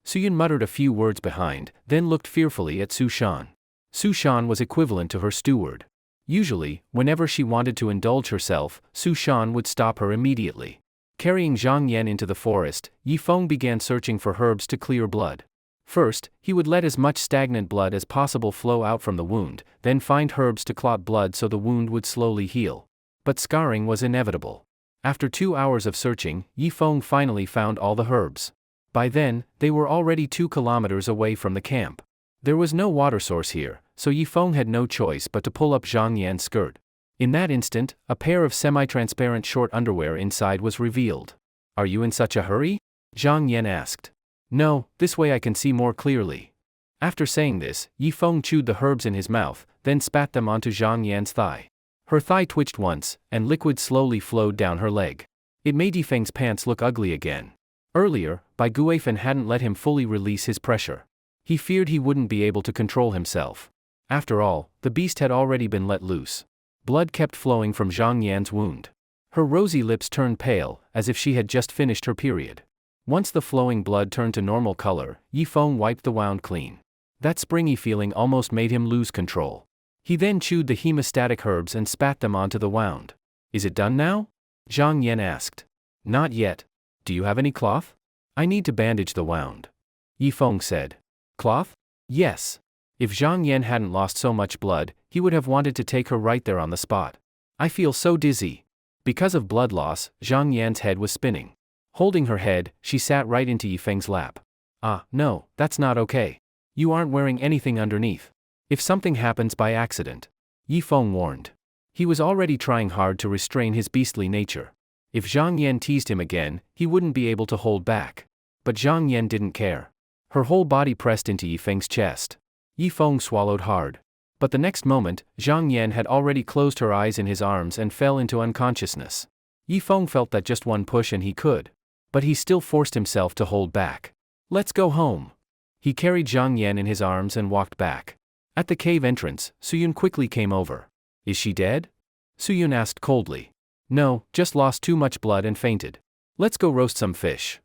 Suyun muttered a few words behind, then looked fearfully at Su Shan. Su Shan was equivalent to her steward. Usually, whenever she wanted to indulge herself, Su Shan would stop her immediately. Carrying Zhang Yan into the forest, Yifeng began searching for herbs to clear blood. First, he would let as much stagnant blood as possible flow out from the wound, then find herbs to clot blood so the wound would slowly heal. But scarring was inevitable. After 2 hours of searching, Yifeng finally found all the herbs. By then, they were already 2 kilometers away from the camp. There was no water source here, so Yifeng had no choice but to pull up Zhang Yan's skirt. In that instant, a pair of semi-transparent short underwear inside was revealed. Are you in such a hurry? Zhang Yan asked. No, this way I can see more clearly. After saying this, Yifeng chewed the herbs in his mouth, then spat them onto Zhang Yan's thigh. Her thigh twitched once, and liquid slowly flowed down her leg. It made Yifeng's pants look ugly again. Earlier, Bai Guifen hadn't let him fully release his pressure. He feared he wouldn't be able to control himself. After all, the beast had already been let loose. Blood kept flowing from Zhang Yan's wound. Her rosy lips turned pale, as if she had just finished her period. Once the flowing blood turned to normal color, Yifeng wiped the wound clean. That springy feeling almost made him lose control. He then chewed the hemostatic herbs and spat them onto the wound. Is it done now? Zhang Yan asked. Not yet. Do you have any cloth? I need to bandage the wound. Yifeng said. Cloth? Yes. If Zhang Yan hadn't lost so much blood, he would have wanted to take her right there on the spot. I feel so dizzy. Because of blood loss, Zhang Yan's head was spinning. Holding her head, she sat right into Yifeng's lap. Ah, no, that's not okay. You aren't wearing anything underneath. If something happens by accident. Yifeng warned. He was already trying hard to restrain his beastly nature. If Zhang Yan teased him again, he wouldn't be able to hold back. But Zhang Yan didn't care. Her whole body pressed into Yifeng's chest. Yifeng swallowed hard. But the next moment, Zhang Yan had already closed her eyes in his arms and fell into unconsciousness. Yifeng felt that just one push and he could. But he still forced himself to hold back. Let's go home. He carried Zhang Yan in his arms and walked back. At the cave entrance, Suyun quickly came over. Is she dead? Suyun asked coldly. No, just lost too much blood and fainted. Let's go roast some fish.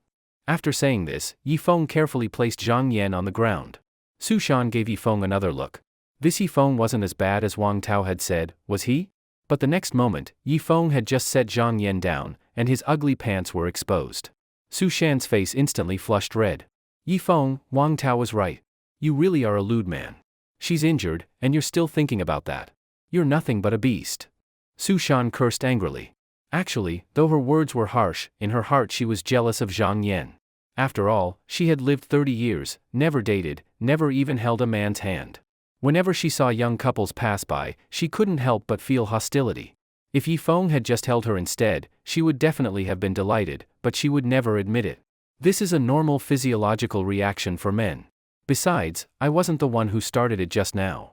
After saying this, Yifeng carefully placed Zhang Yan on the ground. Su Shan gave Yifeng another look. This Yifeng wasn't as bad as Wang Tao had said, was he? But the next moment, Yifeng had just set Zhang Yan down, and his ugly pants were exposed. Su Shan's face instantly flushed red. Yifeng, Wang Tao was right. You really are a lewd man. She's injured, and you're still thinking about that. You're nothing but a beast. Su Shan cursed angrily. Actually, though her words were harsh, in her heart she was jealous of Zhang Yan. After all, she had lived 30 years, never dated, never even held a man's hand. Whenever she saw young couples pass by, she couldn't help but feel hostility. If Yifeng had just held her instead, she would definitely have been delighted, but she would never admit it. This is a normal physiological reaction for men. Besides, I wasn't the one who started it just now.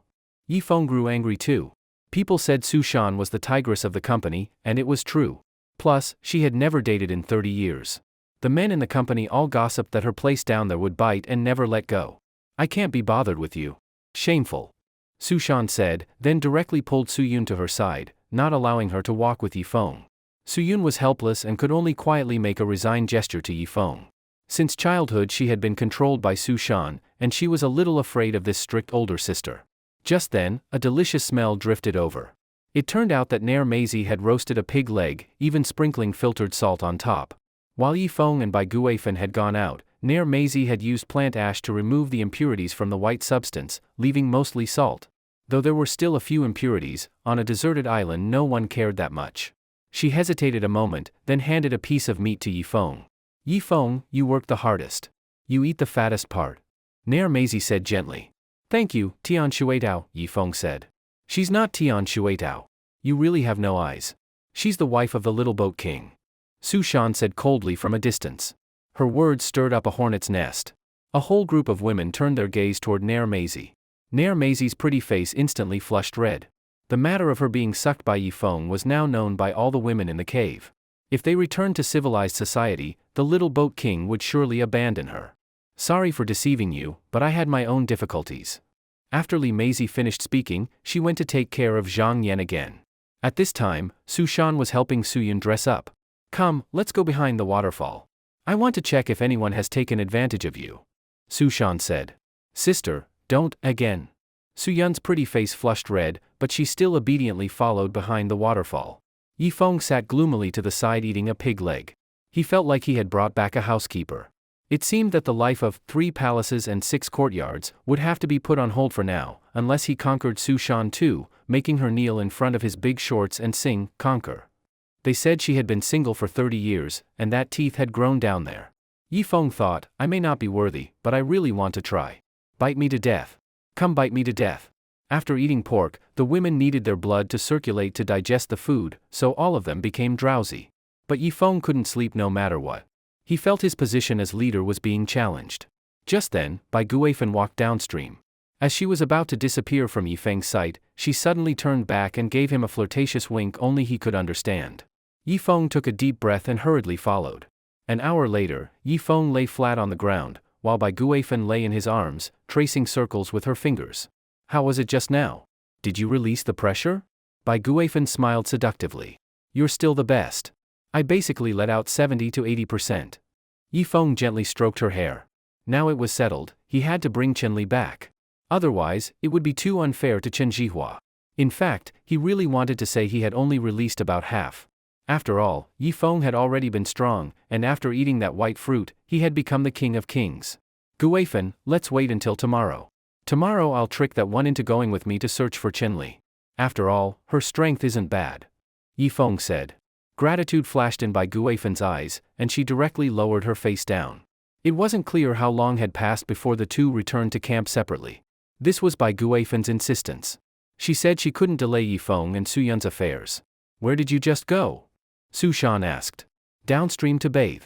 Yifeng grew angry too. People said Su Shan was the tigress of the company, and it was true. Plus, she had never dated in 30 years. The men in the company all gossiped that her place down there would bite and never let go. I can't be bothered with you. Shameful. Su Shan said, then directly pulled Suyun to her side, not allowing her to walk with Yifeng. Suyun was helpless and could only quietly make a resigned gesture to Yifeng. Since childhood she had been controlled by Su Shan, and she was a little afraid of this strict older sister. Just then, a delicious smell drifted over. It turned out that Nair Maisie had roasted a pig leg, even sprinkling filtered salt on top. While Yifeng and Bai Guifen had gone out, Nair Maisie had used plant ash to remove the impurities from the white substance, leaving mostly salt. Though there were still a few impurities, on a deserted island no one cared that much. She hesitated a moment, then handed a piece of meat to Yifeng. Yifeng, you work the hardest. You eat the fattest part. Nair Maisie said gently. Thank you, Tian Shuetao, Yifeng said. She's not Tian Shuetao. You really have no eyes. She's the wife of the little boat king. Su Shan said coldly from a distance. Her words stirred up a hornet's nest. A whole group of women turned their gaze toward Nair Maisie. Nair Maisie's pretty face instantly flushed red. The matter of her being sucked by Yifeng was now known by all the women in the cave. If they returned to civilized society, the little boat king would surely abandon her. Sorry for deceiving you, but I had my own difficulties. After Li Maisie finished speaking, she went to take care of Zhang Yan again. At this time, Su Shan was helping Su Yun dress up. Come, let's go behind the waterfall. I want to check if anyone has taken advantage of you. Su Shan said. Sister, don't, again. Su Yun's pretty face flushed red, but she still obediently followed behind the waterfall. Yifeng sat gloomily to the side eating a pig leg. He felt like he had brought back a housekeeper. It seemed that the life of 3 palaces and 6 courtyards would have to be put on hold for now, unless he conquered Su Shan too, making her kneel in front of his big shorts and sing, Conquer. They said she had been single for 30 years, and that teeth had grown down there. Yifeng thought, I may not be worthy, but I really want to try. Bite me to death. Come bite me to death. After eating pork, the women needed their blood to circulate to digest the food, so all of them became drowsy. But Yifeng couldn't sleep no matter what. He felt his position as leader was being challenged. Just then, Bai Guifen walked downstream. As she was about to disappear from Yifeng's sight, she suddenly turned back and gave him a flirtatious wink only he could understand. Yifeng took a deep breath and hurriedly followed. An hour later, Yifeng lay flat on the ground, while Bai Guifen lay in his arms, tracing circles with her fingers. How was it just now? Did you release the pressure? Bai Guifen smiled seductively. You're still the best. I basically let out 70 to 80%. Yifeng gently stroked her hair. Now it was settled, he had to bring Chenli back. Otherwise, it would be too unfair to Chen Jihua. In fact, he really wanted to say he had only released about half. After all, Yifeng had already been strong, and after eating that white fruit, he had become the king of kings. Guifen, let's wait until tomorrow. Tomorrow I'll trick that one into going with me to search for Chenli. After all, her strength isn't bad. Yifeng said. Gratitude flashed in Bai Guifen's eyes, and she directly lowered her face down. It wasn't clear how long had passed before the two returned to camp separately. This was Bai Guifen's insistence. She said she couldn't delay Yifeng and Su Yun's affairs. Where did you just go? Su Shan asked. Downstream to bathe.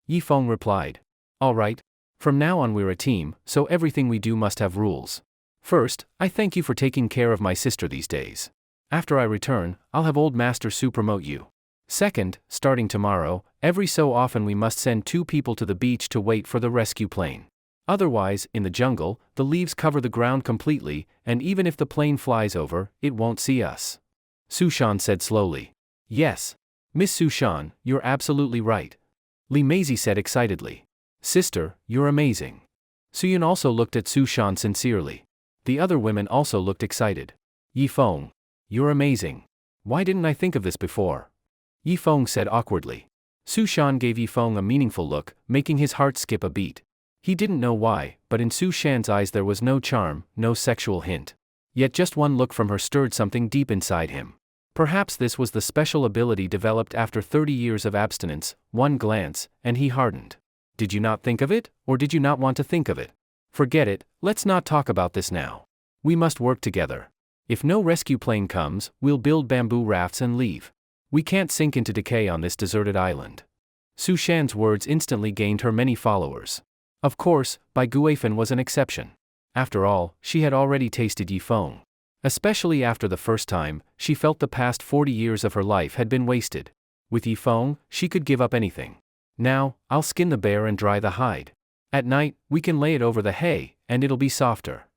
Yifeng replied. All right. From now on we're a team, so everything we do must have rules. First, I thank you for taking care of my sister these days. After I return, I'll have old Master Su promote you. Second, starting tomorrow, every so often we must send 2 people to the beach to wait for the rescue plane. Otherwise, in the jungle, the leaves cover the ground completely, and even if the plane flies over, it won't see us. Su Shan said slowly. Yes. Miss Su Shan, you're absolutely right. Li Maisie said excitedly. Sister, you're amazing. Su Yun also looked at Su Shan sincerely. The other women also looked excited. Yifeng. You're amazing. Why didn't I think of this before? Yifeng said awkwardly. Su Shan gave Yifeng a meaningful look, making his heart skip a beat. He didn't know why, but in Su Shan's eyes there was no charm, no sexual hint. Yet just one look from her stirred something deep inside him. Perhaps this was the special ability developed after 30 years of abstinence, one glance, and he hardened. Did you not think of it, or did you not want to think of it? Forget it, let's not talk about this now. We must work together. If no rescue plane comes, we'll build bamboo rafts and leave. We can't sink into decay on this deserted island. Su Shan's words instantly gained her many followers. Of course, Bai Guifen was an exception. After all, she had already tasted Yifeng. Especially after the first time, she felt the past 40 years of her life had been wasted. With Yifeng, she could give up anything. Now, I'll skin the bear and dry the hide. At night, we can lay it over the hay, and it'll be softer.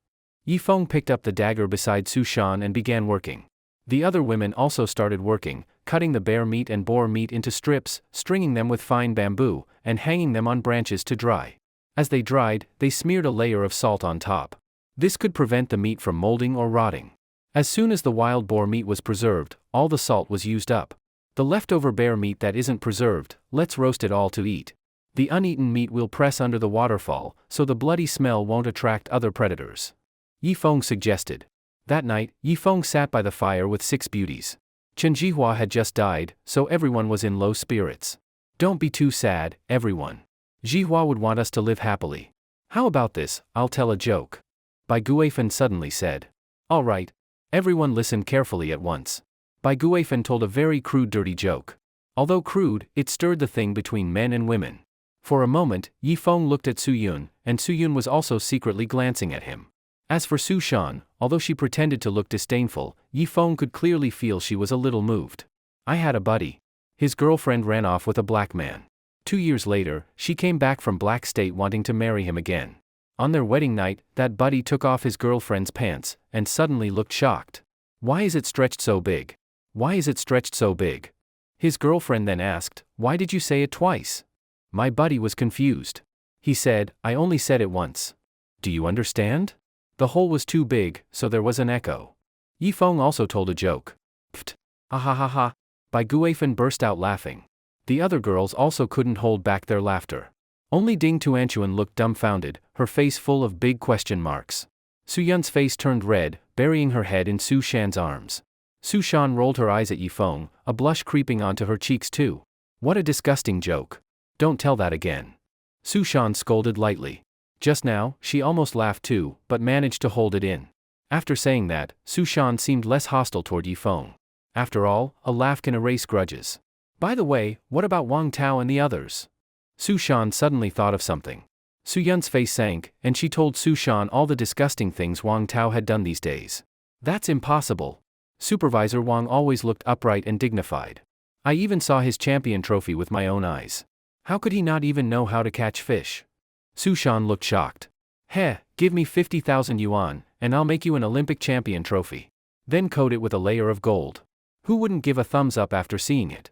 Yifeng picked up the dagger beside Su Shan and began working. The other women also started working, cutting the bear meat and boar meat into strips, stringing them with fine bamboo, and hanging them on branches to dry. As they dried, they smeared a layer of salt on top. This could prevent the meat from molding or rotting. As soon as the wild boar meat was preserved, all the salt was used up. The leftover bear meat that isn't preserved, let's roast it all to eat. The uneaten meat we'll press under the waterfall, so the bloody smell won't attract other predators. Yifeng suggested. That night, Yifeng sat by the fire with 6 beauties. Chen Jihua had just died, so everyone was in low spirits. Don't be too sad, everyone. Jihua would want us to live happily. How about this, I'll tell a joke. Bai Guifan suddenly said. All right. Everyone listened carefully at once. Bai Guifan told a very crude dirty joke. Although crude, it stirred the thing between men and women. For a moment, Yi Feng looked at Su Yun, and Su Yun was also secretly glancing at him. As for Su Shan, although she pretended to look disdainful, Yi Feng could clearly feel she was a little moved. I had a buddy. His girlfriend ran off with a black man. 2 years later, she came back from Black State wanting to marry him again. On their wedding night, that buddy took off his girlfriend's pants, and suddenly looked shocked. Why is it stretched so big? Why is it stretched so big? His girlfriend then asked, why did you say it twice? My buddy was confused. He said, I only said it once. Do you understand? The hole was too big, so there was an echo. Yi Feng also told a joke. Pfft. Ha ha ha ha. Bai Guifan burst out laughing. The other girls also couldn't hold back their laughter. Only Ding Tuanchuan looked dumbfounded, her face full of big question marks. Su Yun's face turned red, burying her head in Su Shan's arms. Su Shan rolled her eyes at Yi Feng, a blush creeping onto her cheeks too. What a disgusting joke. Don't tell that again. Su Shan scolded lightly. Just now, she almost laughed too, but managed to hold it in. After saying that, Su Shan seemed less hostile toward Yi Feng. After all, a laugh can erase grudges. By the way, what about Wang Tao and the others? Su Shan suddenly thought of something. Su Yun's face sank, and she told Su Shan all the disgusting things Wang Tao had done these days. That's impossible. Supervisor Wang always looked upright and dignified. I even saw his champion trophy with my own eyes. How could he not even know how to catch fish? Su Shan looked shocked. Heh, give me 50,000 yuan, and I'll make you an Olympic champion trophy. Then coat it with a layer of gold. Who wouldn't give a thumbs up after seeing it?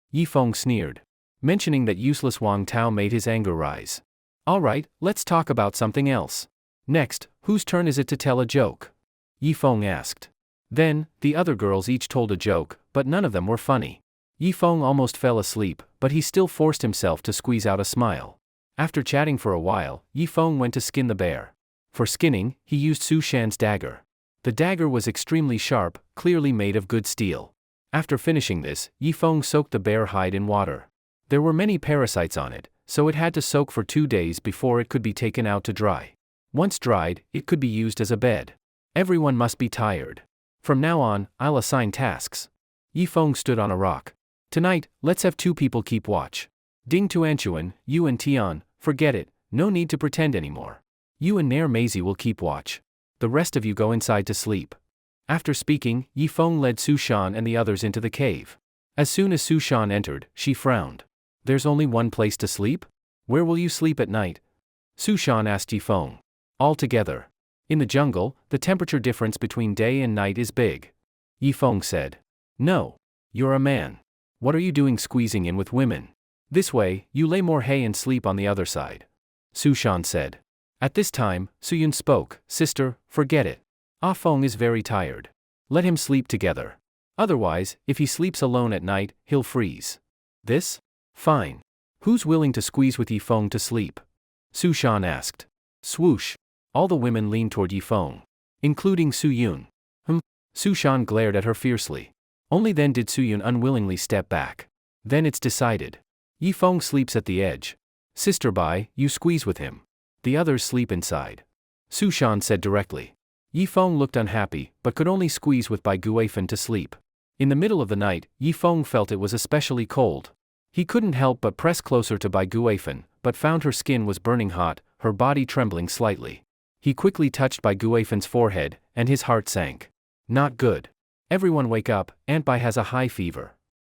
Yi Feng sneered. Mentioning that useless Wang Tao made his anger rise. Alright, let's talk about something else. Next, whose turn is it to tell a joke? Yi Feng asked. Then, the other girls each told a joke, but none of them were funny. Yi Feng almost fell asleep, but he still forced himself to squeeze out a smile. After chatting for a while, Yi Feng went to skin the bear. For skinning, he used Su Shan's dagger. The dagger was extremely sharp, clearly made of good steel. After finishing this, Yi Feng soaked the bear hide in water. There were many parasites on it, so it had to soak for 2 days before it could be taken out to dry. Once dried, it could be used as a bed. Everyone must be tired. From now on, I'll assign tasks. Yi Feng stood on a rock. Tonight, let's have 2 people keep watch. Ding Tuanchuan, you and Tian, forget it, no need to pretend anymore. You and Nair Maisie will keep watch. The rest of you go inside to sleep. After speaking, Yi Feng led Su Shan and the others into the cave. As soon as Su Shan entered, she frowned. There's only one place to sleep? Where will you sleep at night? Su Shan asked Yi Feng. All together. In the jungle, the temperature difference between day and night is big. Yi Feng said. No. You're a man. What are you doing squeezing in with women? This way, you lay more hay and sleep on the other side. Su Shan said. At this time, Su Yun spoke. Sister, forget it. Ah Feng is very tired. Let him sleep together. Otherwise, if he sleeps alone at night, he'll freeze. This? Fine. Who's willing to squeeze with Yi Feng to sleep? Su Shan asked. Swoosh. All the women leaned toward Yi Feng. Including Su Yun. Su Shan glared at her fiercely. Only then did Su Yun unwillingly step back. Then it's decided. Yi Feng sleeps at the edge. Sister Bai, you squeeze with him. The others sleep inside. Su Shan said directly. Yi Feng looked unhappy, but could only squeeze with Bai Guifan to sleep. In the middle of the night, Yi Feng felt it was especially cold. He couldn't help but press closer to Bai Guifan, but found her skin was burning hot, her body trembling slightly. He quickly touched Bai Guifan's forehead, and his heart sank. Not good. Everyone wake up, Aunt Bai has a high fever.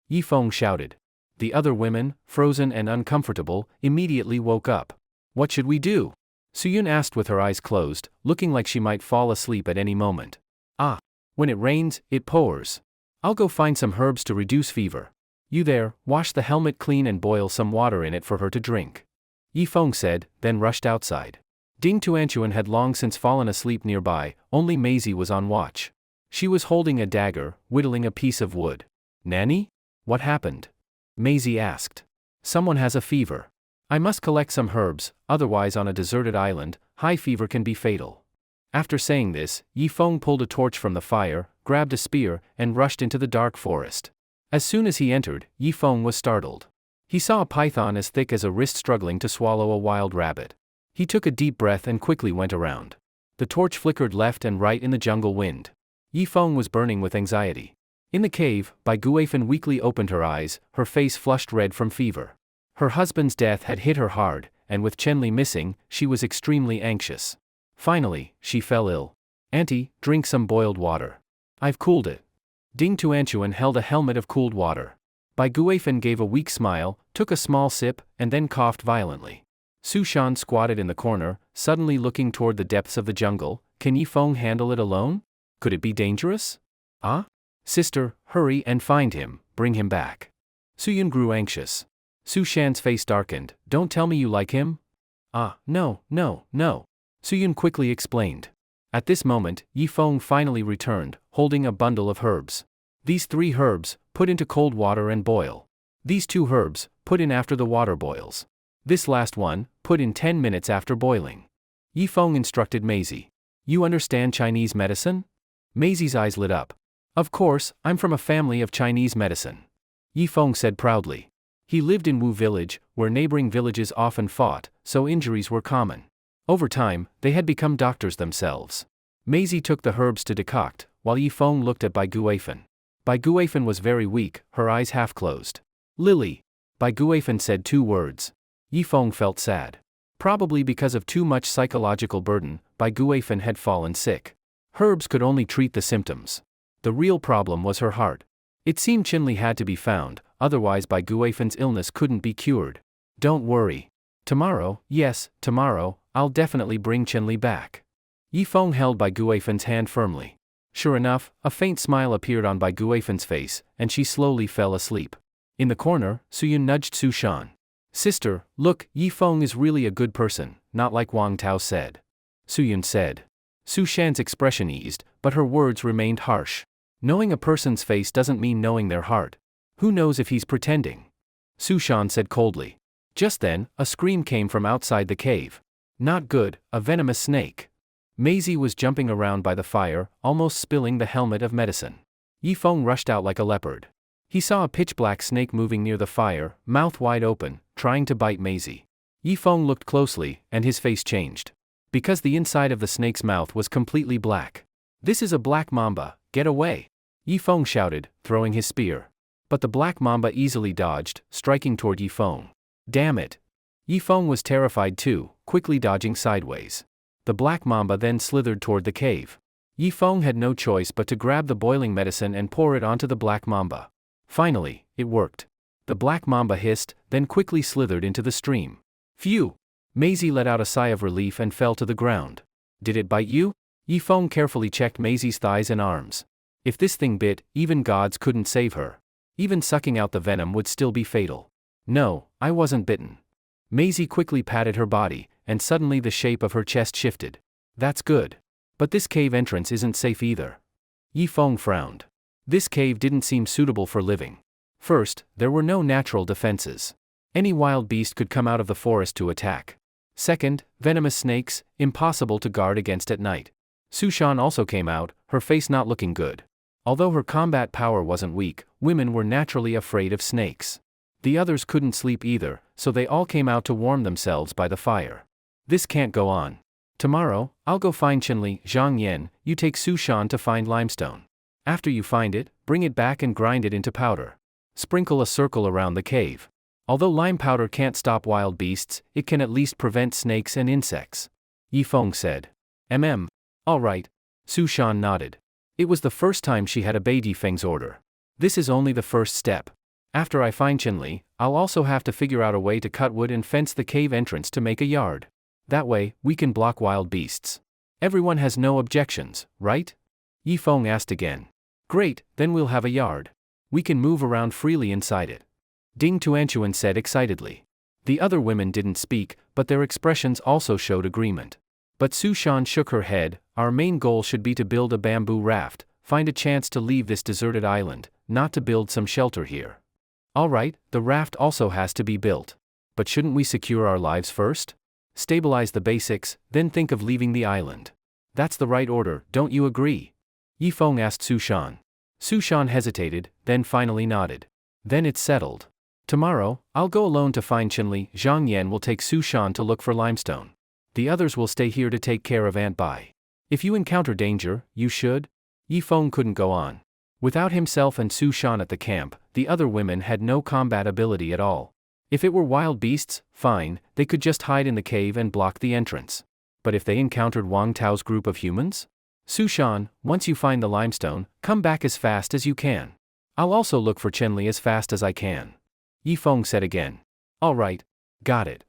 Yi Feng shouted. The other women, frozen and uncomfortable, immediately woke up. What should we do? Su Yun asked with her eyes closed, looking like she might fall asleep at any moment. Ah. When it rains, it pours. I'll go find some herbs to reduce fever. You there, wash the helmet clean and boil some water in it for her to drink. Yi Feng said, then rushed outside. Ding Tuanchuan had long since fallen asleep nearby, only Maisie was on watch. She was holding a dagger, whittling a piece of wood. Nanny? What happened? Maisie asked. Someone has a fever. I must collect some herbs, otherwise on a deserted island, high fever can be fatal. After saying this, Yi Feng pulled a torch from the fire, grabbed a spear, and rushed into the dark forest. As soon as he entered, Yi Feng was startled. He saw a python as thick as a wrist struggling to swallow a wild rabbit. He took a deep breath and quickly went around. The torch flickered left and right in the jungle wind. Yifeng was burning with anxiety. In the cave, Bai Guifan weakly opened her eyes, her face flushed red from fever. Her husband's death had hit her hard, and with Chenli missing, she was extremely anxious. Finally, she fell ill. "Auntie, drink some boiled water. I've cooled it." Ding Tuanchuan held a helmet of cooled water. Bai Guifan gave a weak smile, took a small sip, and then coughed violently. Su Shan squatted in the corner, suddenly looking toward the depths of the jungle. Can Yifeng handle it alone? Could it be dangerous? Ah? Sister, hurry and find him, bring him back. Suyun grew anxious. Su Shan's face darkened. Don't tell me you like him? Ah, no. Suyun quickly explained. At this moment, Yifeng finally returned, holding a bundle of herbs. These 3 herbs, put into cold water and boil. These 2 herbs, put in after the water boils. This last one, put in 10 minutes after boiling. Yifeng instructed Maisie. You understand Chinese medicine? Maisie's eyes lit up. Of course, I'm from a family of Chinese medicine. Yifeng said proudly. He lived in Wu village, where neighboring villages often fought, so injuries were common. Over time, they had become doctors themselves. Maisie took the herbs to decoct, while Yifeng looked at Bai Guifan. Bai Guifan was very weak, her eyes half closed. Lily. Bai Guifan said 2 words. Yifeng felt sad. Probably because of too much psychological burden, Bai Guifan had fallen sick. Herbs could only treat the symptoms. The real problem was her heart. It seemed Chinli had to be found, otherwise Bai Guifan's illness couldn't be cured. Don't worry. Tomorrow, yes, tomorrow, I'll definitely bring Chinli back. Yifeng held Bai Guifan's hand firmly. Sure enough, a faint smile appeared on Bai Guifan's face, and she slowly fell asleep. In the corner, Suyun nudged Su Shan. Sister, look, Yifeng is really a good person, not like Wang Tao said. Suyun said. Su Shan's expression eased, but her words remained harsh. Knowing a person's face doesn't mean knowing their heart. Who knows if he's pretending? Su Shan said coldly. Just then, a scream came from outside the cave. Not good, a venomous snake. Maisie was jumping around by the fire, almost spilling the helmet of medicine. Yifeng rushed out like a leopard. He saw a pitch-black snake moving near the fire, mouth wide open, trying to bite Maisie. Yifeng looked closely, and his face changed. Because the inside of the snake's mouth was completely black. This is a black mamba, get away! Yifeng shouted, throwing his spear. But the black mamba easily dodged, striking toward Yifeng. Damn it! Yifeng was terrified too, quickly dodging sideways. The black mamba then slithered toward the cave. Yifeng had no choice but to grab the boiling medicine and pour it onto the black mamba. Finally, it worked. The black mamba hissed, then quickly slithered into the stream. Phew! Maisie let out a sigh of relief and fell to the ground. Did it bite you? Yifeng carefully checked Maisie's thighs and arms. If this thing bit, even gods couldn't save her. Even sucking out the venom would still be fatal. No, I wasn't bitten. Maisie quickly patted her body, and suddenly the shape of her chest shifted. That's good. But this cave entrance isn't safe either. Yifeng frowned. This cave didn't seem suitable for living. First, there were no natural defenses. Any wild beast could come out of the forest to attack. Second, venomous snakes, impossible to guard against at night. Su Shan also came out, her face not looking good. Although her combat power wasn't weak, women were naturally afraid of snakes. The others couldn't sleep either, so they all came out to warm themselves by the fire. This can't go on. Tomorrow, I'll go find Chinli, Zhang Yan, you take Su Shan to find limestone. After you find it, bring it back and grind it into powder. Sprinkle a circle around the cave. Although lime powder can't stop wild beasts, it can at least prevent snakes and insects. Yifeng said. All right. Su Shan nodded. It was the first time she had obeyed Yifeng's order. This is only the first step. After I find Chinli, I'll also have to figure out a way to cut wood and fence the cave entrance to make a yard. That way, we can block wild beasts. Everyone has no objections, right? Yifeng asked again. Great, then we'll have a yard. We can move around freely inside it. Ding Tuanchuan said excitedly. The other women didn't speak, but their expressions also showed agreement. But Su Shan shook her head. Our main goal should be to build a bamboo raft, find a chance to leave this deserted island, not to build some shelter here. Alright, the raft also has to be built. But shouldn't we secure our lives first? Stabilize the basics, then think of leaving the island. That's the right order, don't you agree? Yifeng asked Su Shan. Su Shan hesitated, then finally nodded. Then it's settled. Tomorrow, I'll go alone to find Chinli, Zhang Yan will take Su Shan to look for limestone. The others will stay here to take care of Aunt Bai. If you encounter danger, you should. Yi Feng couldn't go on. Without himself and Su Shan at the camp, the other women had no combat ability at all. If it were wild beasts, fine, they could just hide in the cave and block the entrance. But if they encountered Wang Tao's group of humans? Su Shan, once you find the limestone, come back as fast as you can. I'll also look for Chenli as fast as I can. Yi Feng said again. All right. Got it.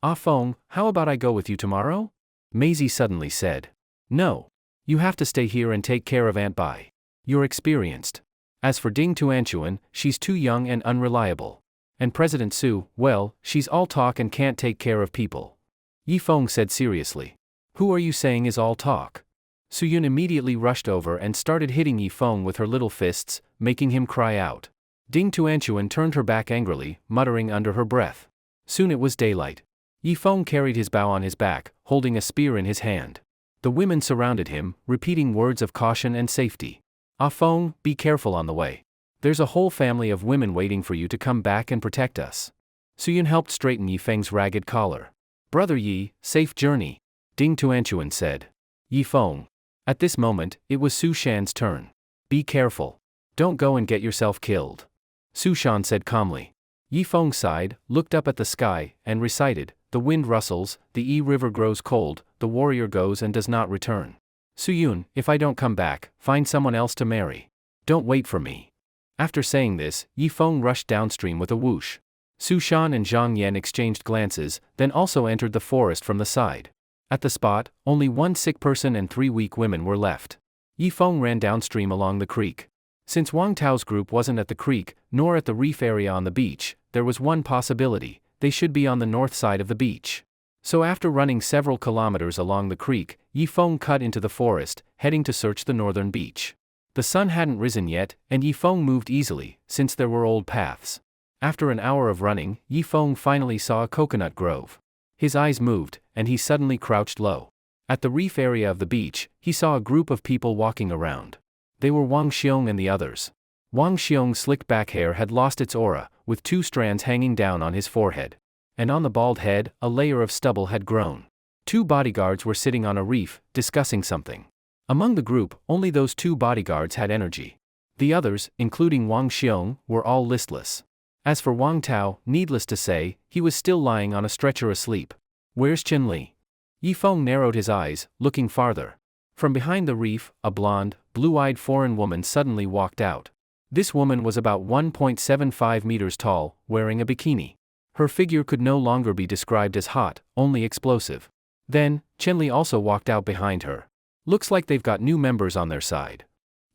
Ah Feng, how about I go with you tomorrow? Maisie suddenly said. No. You have to stay here and take care of Aunt Bai. You're experienced. As for Ding Tuanchuan, she's too young and unreliable. And President Su, well, she's all talk and can't take care of people. Yi Feng said seriously. Who are you saying is all talk? Suyun immediately rushed over and started hitting Yi Feng with her little fists, making him cry out. Ding Tuanchuan turned her back angrily, muttering under her breath. Soon it was daylight. Yi Feng carried his bow on his back, holding a spear in his hand. The women surrounded him, repeating words of caution and safety. Ah Feng, be careful on the way. There's a whole family of women waiting for you to come back and protect us. Suyun helped straighten Yi Feng's ragged collar. Brother Yi, safe journey. Ding Tuanchuan said. Yi Feng. At this moment, it was Su Shan's turn. Be careful. Don't go and get yourself killed. Su Shan said calmly. Yi Feng sighed, looked up at the sky, and recited, the wind rustles, the Yi River grows cold, the warrior goes and does not return. Suyun, if I don't come back, find someone else to marry. Don't wait for me. After saying this, Yi Feng rushed downstream with a whoosh. Su Shan and Zhang Yan exchanged glances, then also entered the forest from the side. At the spot, only one sick person and 3 weak women were left. Yi Feng ran downstream along the creek. Since Wang Tao's group wasn't at the creek, nor at the reef area on the beach, there was one possibility: they should be on the north side of the beach. So after running several kilometers along the creek, Yi Feng cut into the forest, heading to search the northern beach. The sun hadn't risen yet, and Yi Feng moved easily, since there were old paths. After an hour of running, Yi Feng finally saw a coconut grove. His eyes moved, and he suddenly crouched low. At the reef area of the beach, he saw a group of people walking around. They were Wang Xiong and the others. Wang Xiong's slicked back hair had lost its aura, with 2 strands hanging down on his forehead. And on the bald head, a layer of stubble had grown. 2 bodyguards were sitting on a reef, discussing something. Among the group, only those 2 bodyguards had energy. The others, including Wang Xiong, were all listless. As for Wang Tao, needless to say, he was still lying on a stretcher asleep. Where's Chen Li? Yi Feng narrowed his eyes, looking farther. From behind the reef, a blonde, blue-eyed foreign woman suddenly walked out. This woman was about 1.75 meters tall, wearing a bikini. Her figure could no longer be described as hot, only explosive. Then, Chen Li also walked out behind her. Looks like they've got new members on their side.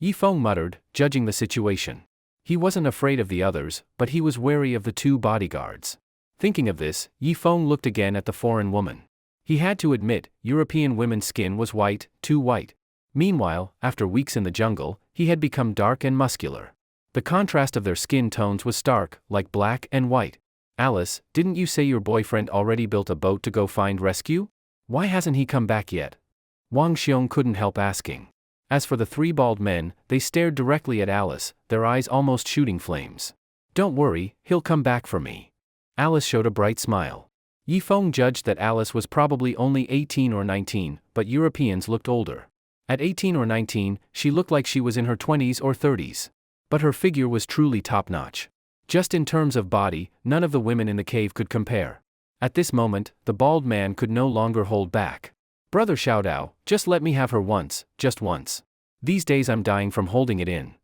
Yi Feng muttered, judging the situation. He wasn't afraid of the others, but he was wary of the 2 bodyguards. Thinking of this, Yi Feng looked again at the foreign woman. He had to admit, European women's skin was white, too white. Meanwhile, after weeks in the jungle, he had become dark and muscular. The contrast of their skin tones was stark, like black and white. Alice, didn't you say your boyfriend already built a boat to go find rescue? Why hasn't he come back yet? Wang Xiong couldn't help asking. As for the 3 bald men, they stared directly at Alice, their eyes almost shooting flames. Don't worry, he'll come back for me. Alice showed a bright smile. Yi Feng judged that Alice was probably only 18 or 19, but Europeans looked older. At 18 or 19, she looked like she was in her 20s or 30s. But her figure was truly top-notch. Just in terms of body, none of the women in the cave could compare. At this moment, the bald man could no longer hold back. Brother Xiaodao, just let me have her once, just once. These days I'm dying from holding it in.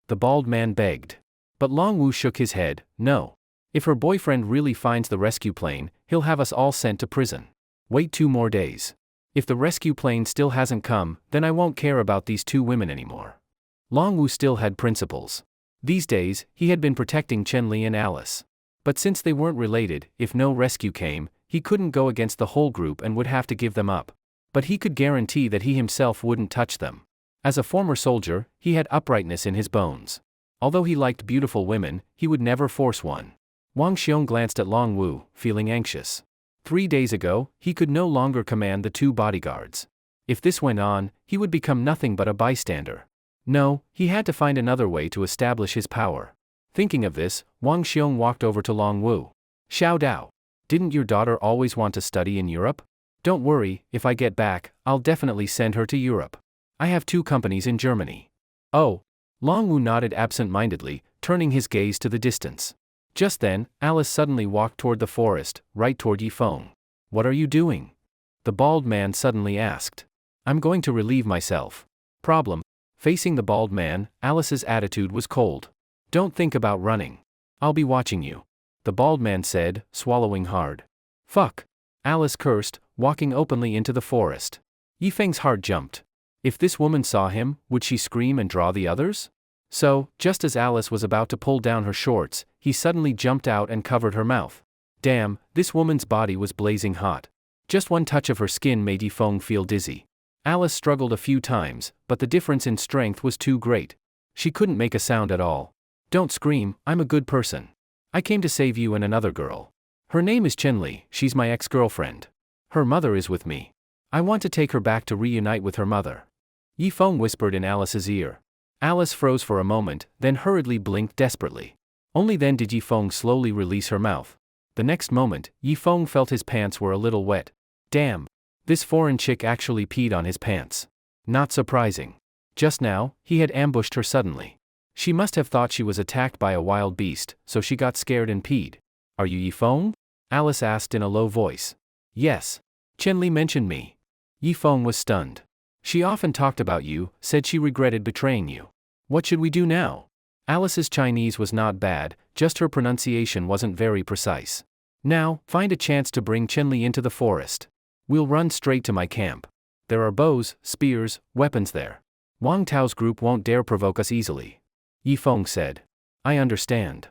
The bald man begged. But Long Wu shook his head, no. If her boyfriend really finds the rescue plane, he'll have us all sent to prison. Wait 2 more days. If the rescue plane still hasn't come, then I won't care about these 2 women anymore. Long Wu still had principles. These days, he had been protecting Chen Li and Alice. But since they weren't related, if no rescue came, he couldn't go against the whole group and would have to give them up. But he could guarantee that he himself wouldn't touch them. As a former soldier, he had uprightness in his bones. Although he liked beautiful women, he would never force one. Wang Xiong glanced at Long Wu, feeling anxious. 3 days ago, he could no longer command the 2 bodyguards. If this went on, he would become nothing but a bystander. No, he had to find another way to establish his power. Thinking of this, Wang Xiong walked over to Long Wu. Xiaodao, didn't your daughter always want to study in Europe? Don't worry, if I get back, I'll definitely send her to Europe. I have 2 companies in Germany. Oh. Longwoo nodded absent-mindedly, turning his gaze to the distance. Just then, Alice suddenly walked toward the forest, right toward Yifeng. What are you doing? The bald man suddenly asked. I'm going to relieve myself. Problem. Facing the bald man, Alice's attitude was cold. Don't think about running. I'll be watching you. The bald man said, swallowing hard. Fuck. Alice cursed, walking openly into the forest. Yifeng's heart jumped. If this woman saw him, would she scream and draw the others? So, just as Alice was about to pull down her shorts, he suddenly jumped out and covered her mouth. Damn, this woman's body was blazing hot. Just one touch of her skin made Yifeng feel dizzy. Alice struggled a few times, but the difference in strength was too great. She couldn't make a sound at all. Don't scream, I'm a good person. I came to save you and another girl. Her name is Chenli, she's my ex-girlfriend. Her mother is with me. I want to take her back to reunite with her mother. Yifeng whispered in Alice's ear. Alice froze for a moment, then hurriedly blinked desperately. Only then did Yifeng slowly release her mouth. The next moment, Yifeng felt his pants were a little wet. Damn. This foreign chick actually peed on his pants. Not surprising. Just now, he had ambushed her suddenly. She must have thought she was attacked by a wild beast, so she got scared and peed. Are you Yifeng? Alice asked in a low voice. Yes. Chenli mentioned me. Yifeng was stunned. She often talked about you, said she regretted betraying you. What should we do now? Alice's Chinese was not bad, just her pronunciation wasn't very precise. Now, find a chance to bring Chenli into the forest. We'll run straight to my camp. There are bows, spears, weapons there. Wang Tao's group won't dare provoke us easily. Yifeng said. I understand.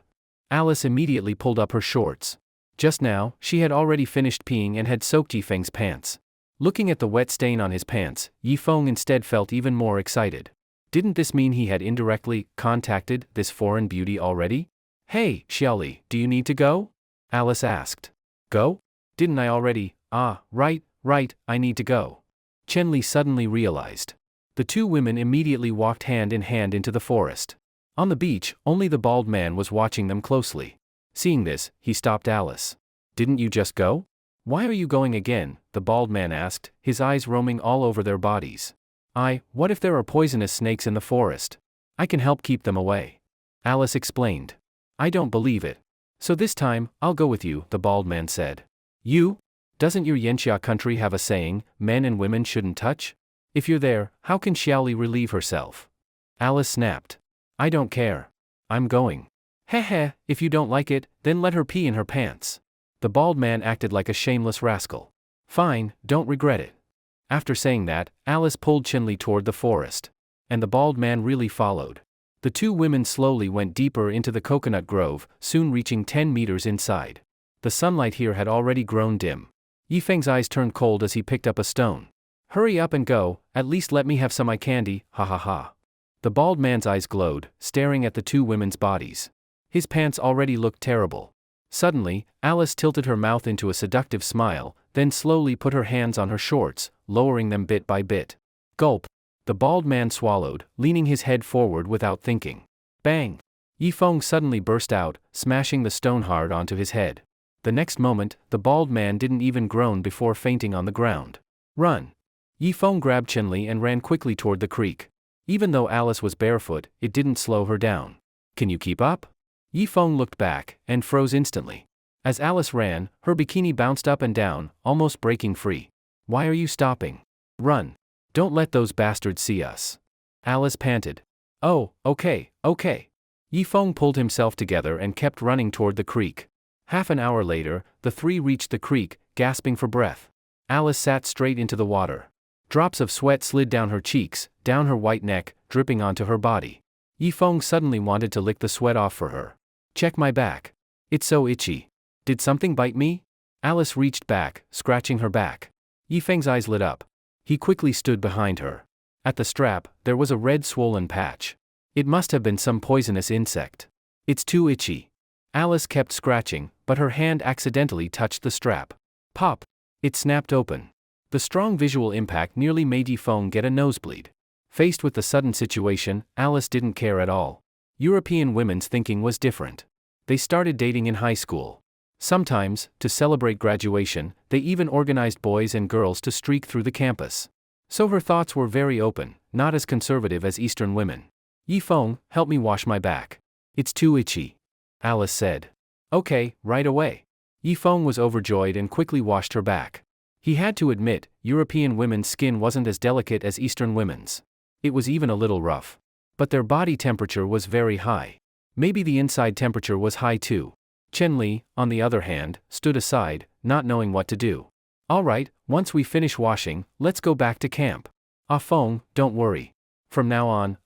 Alice immediately pulled up her shorts. Just now, she had already finished peeing and had soaked Yifeng's pants. Looking at the wet stain on his pants, Yifeng instead felt even more excited. Didn't this mean he had indirectly contacted this foreign beauty already? Hey, Xiaoli, do you need to go? Alice asked. Go? Didn't I already? Right, I need to go. Chenli suddenly realized. The 2 women immediately walked hand in hand into the forest. On the beach, only the bald man was watching them closely. Seeing this, he stopped Alice. Didn't you just go? Why are you going again? The bald man asked, his eyes roaming all over their bodies. What if there are poisonous snakes in the forest? I can help keep them away. Alice explained. I don't believe it. So this time, I'll go with you, the bald man said. You? Doesn't your Yanxia country have a saying, men and women shouldn't touch? If you're there, how can Xiaoli relieve herself? Alice snapped. I don't care. I'm going. Heh, if you don't like it, then let her pee in her pants. The bald man acted like a shameless rascal. Fine, don't regret it. After saying that, Alice pulled Chenli toward the forest. And the bald man really followed. The 2 women slowly went deeper into the coconut grove, soon reaching 10 meters inside. The sunlight here had already grown dim. Yifeng's eyes turned cold as he picked up a stone. Hurry up and go, at least let me have some eye candy, ha ha ha. The bald man's eyes glowed, staring at the 2 women's bodies. His pants already looked terrible. Suddenly, Alice tilted her mouth into a seductive smile, then slowly put her hands on her shorts, lowering them bit by bit. Gulp. The bald man swallowed, leaning his head forward without thinking. Bang! Yifeng suddenly burst out, smashing the stone hard onto his head. The next moment, the bald man didn't even groan before fainting on the ground. Run! Yifeng grabbed Chenli and ran quickly toward the creek. Even though Alice was barefoot, it didn't slow her down. Can you keep up? Yifeng looked back, and froze instantly. As Alice ran, her bikini bounced up and down, almost breaking free. Why are you stopping? Run. Don't let those bastards see us. Alice panted. Oh, okay. Yifeng pulled himself together and kept running toward the creek. Half an hour later, the 3 reached the creek, gasping for breath. Alice sat straight into the water. Drops of sweat slid down her cheeks, down her white neck, dripping onto her body. Yifeng suddenly wanted to lick the sweat off for her. Check my back. It's so itchy. Did something bite me? Alice reached back, scratching her back. Yifeng's eyes lit up. He quickly stood behind her. At the strap, there was a red swollen patch. It must have been some poisonous insect. It's too itchy. Alice kept scratching, but her hand accidentally touched the strap. Pop! It snapped open. The strong visual impact nearly made Yifeng get a nosebleed. Faced with the sudden situation, Alice didn't care at all. European women's thinking was different. They started dating in high school. Sometimes, to celebrate graduation, they even organized boys and girls to streak through the campus. So her thoughts were very open, not as conservative as Eastern women. Yifeng, help me wash my back. It's too itchy. Alice said. Okay, right away. Yifeng was overjoyed and quickly washed her back. He had to admit, European women's skin wasn't as delicate as Eastern women's. It was even a little rough. But their body temperature was very high. Maybe the inside temperature was high too. Chen-Li, on the other hand, stood aside, not knowing what to do. All right, once we finish washing, let's go back to camp. Ah Feng, don't worry. From now on,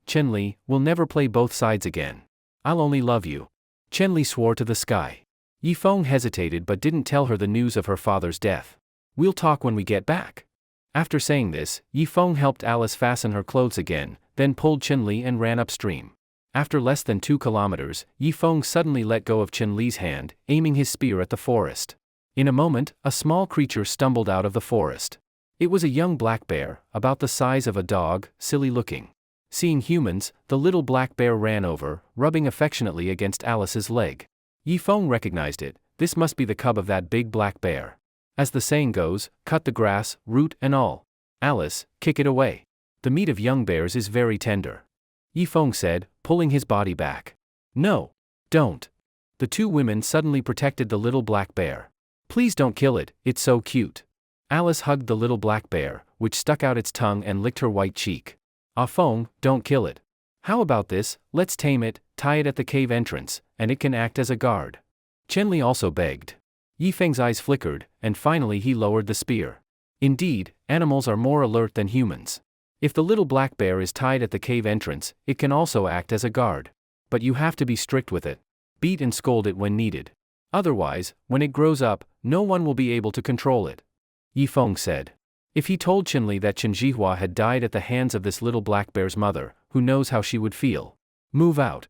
Chen-Li, will never play both sides again. I'll only love you. Chen-Li swore to the sky. Yifeng hesitated but didn't tell her the news of her father's death. We'll talk when we get back. After saying this, Yifeng helped Alice fasten her clothes again, then pulled Chen-Li and ran upstream. After less than 2 kilometers, Yifeng suddenly let go of Chen-Li's hand, aiming his spear at the forest. In a moment, a small creature stumbled out of the forest. It was a young black bear, about the size of a dog, silly looking. Seeing humans, the little black bear ran over, rubbing affectionately against Alice's leg. Yifeng recognized it. This must be the cub of that big black bear. As the saying goes, cut the grass, root and all. Alice, kick it away. The meat of young bears is very tender. Yifeng said, pulling his body back. No. Don't. The two women suddenly protected the little black bear. Please don't kill it, it's so cute. Alice hugged the little black bear, which stuck out its tongue and licked her white cheek. Ah Feng, don't kill it. How about this, let's tame it, tie it at the cave entrance, and it can act as a guard. Chen-Li also begged. Yifeng's eyes flickered, and finally he lowered the spear. Indeed, animals are more alert than humans. If the little black bear is tied at the cave entrance, it can also act as a guard. But you have to be strict with it. Beat and scold it when needed. Otherwise, when it grows up, no one will be able to control it. Yifeng said. If he told Chen-Li that Chen Jihua had died at the hands of this little black bear's mother, who knows how she would feel. Move out.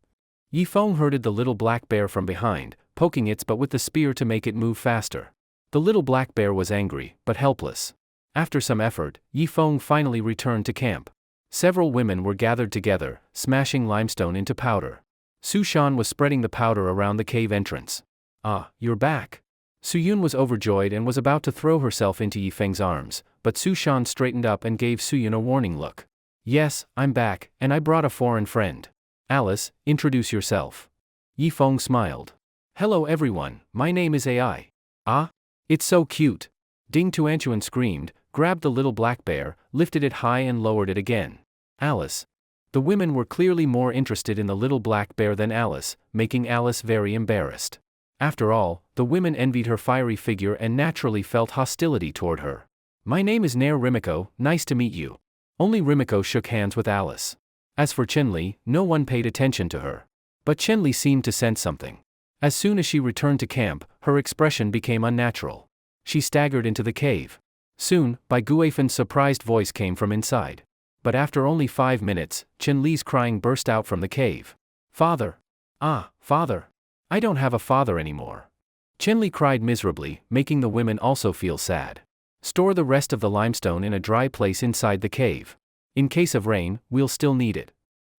Yifeng herded the little black bear from behind, poking its butt with the spear to make it move faster. The little black bear was angry, but helpless. After some effort, Yifeng finally returned to camp. Several women were gathered together, smashing limestone into powder. Su Shan was spreading the powder around the cave entrance. Ah, you're back. Su Yun was overjoyed and was about to throw herself into Yifeng's arms, but Su Shan straightened up and gave Su Yun a warning look. Yes, I'm back, and I brought a foreign friend. Alice, introduce yourself. Yifeng smiled. Hello everyone, my name is AI. Ah? It's so cute. Ding Tuanchuan screamed, grabbed the little black bear, lifted it high and lowered it again. Alice. The women were clearly more interested in the little black bear than Alice, making Alice very embarrassed. After all, the women envied her fiery figure and naturally felt hostility toward her. My name is Nair Rimiko, nice to meet you. Only Rimiko shook hands with Alice. As for Chen-Li, no one paid attention to her. But Chen-Li seemed to sense something. As soon as she returned to camp, her expression became unnatural. She staggered into the cave. Soon, Bai Guifen's surprised voice came from inside. But after only 5 minutes, Chen-Li's crying burst out from the cave. Father! Ah, father! I don't have a father anymore. Chen-Li cried miserably, making the women also feel sad. Store the rest of the limestone in a dry place inside the cave. In case of rain, we'll still need it.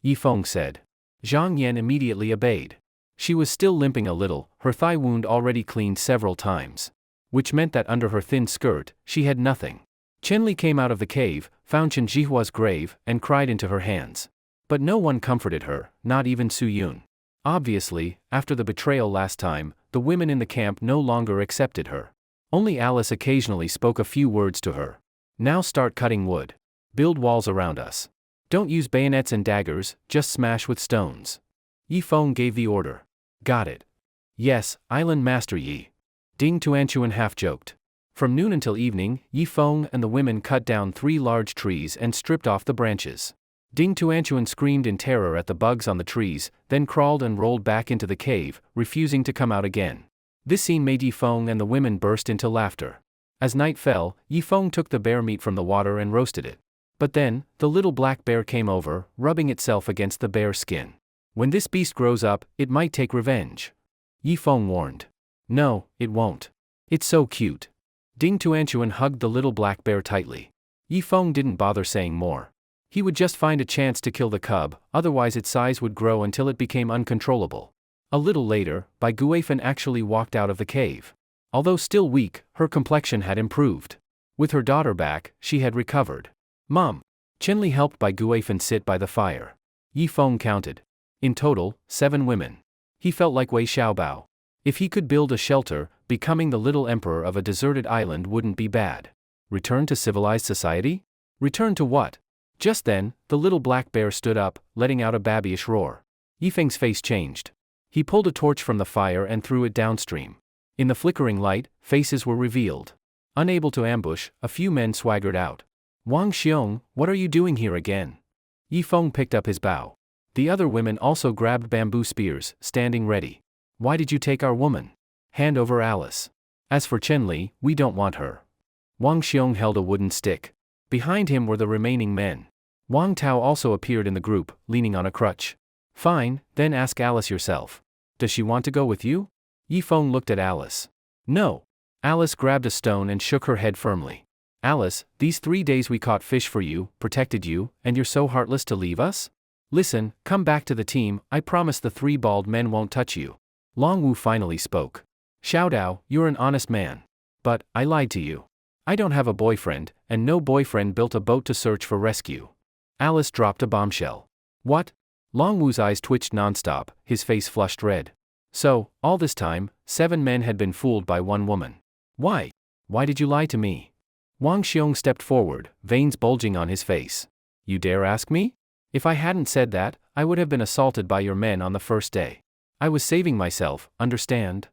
Yifeng said. Zhang Yan immediately obeyed. She was still limping a little, her thigh wound already cleaned several times. Which meant that under her thin skirt, she had nothing. Chen-Li came out of the cave, found Chen Jihua's grave, and cried into her hands. But no one comforted her, not even Su Yun. Obviously, after the betrayal last time, the women in the camp no longer accepted her. Only Alice occasionally spoke a few words to her. Now start cutting wood. Build walls around us. Don't use bayonets and daggers, just smash with stones. Yifeng gave the order. Got it. Yes, Island Master Yi. Ding Tuanchuan half-joked. From noon until evening, Yifeng and the women cut down 3 large trees and stripped off the branches. Ding Tuanchuan screamed in terror at the bugs on the trees, then crawled and rolled back into the cave, refusing to come out again. This scene made Yifeng and the women burst into laughter. As night fell, Yifeng took the bear meat from the water and roasted it. But then, the little black bear came over, rubbing itself against the bear's skin. When this beast grows up, it might take revenge. Yifeng warned. No, it won't. It's so cute. Ding Tuanchuan hugged the little black bear tightly. Yifeng didn't bother saying more. He would just find a chance to kill the cub, otherwise its size would grow until it became uncontrollable. A little later, Bai Guifan actually walked out of the cave. Although still weak, her complexion had improved. With her daughter back, she had recovered. Mom. Chenli helped Bai Guifan sit by the fire. Yi Feng counted. In total, 7 women. He felt like Wei Xiaobao. If he could build a shelter, becoming the little emperor of a deserted island wouldn't be bad. Return to civilized society? Return to what? Just then, the little black bear stood up, letting out a babyish roar. Yifeng's face changed. He pulled a torch from the fire and threw it downstream. In the flickering light, faces were revealed. Unable to ambush, a few men swaggered out. Wang Xiong, what are you doing here again? Yifeng picked up his bow. The other women also grabbed bamboo spears, standing ready. Why did you take our woman? Hand over Alice. As for Chenli, we don't want her. Wang Xiong held a wooden stick. Behind him were the remaining men. Wang Tao also appeared in the group, leaning on a crutch. Fine, then ask Alice yourself. Does she want to go with you? Yifeng looked at Alice. No. Alice grabbed a stone and shook her head firmly. Alice, these 3 days we caught fish for you, protected you, and you're so heartless to leave us? Listen, come back to the team, I promise the 3 bald men won't touch you. Long Wu finally spoke. Xiaodao, you're an honest man. But, I lied to you. I don't have a boyfriend, and no boyfriend built a boat to search for rescue. Alice dropped a bombshell. What? Long Wu's eyes twitched nonstop, his face flushed red. So, all this time, 7 men had been fooled by 1 woman. Why? Why did you lie to me? Wang Xiong stepped forward, veins bulging on his face. You dare ask me? If I hadn't said that, I would have been assaulted by your men on the first day. I was saving myself, understand?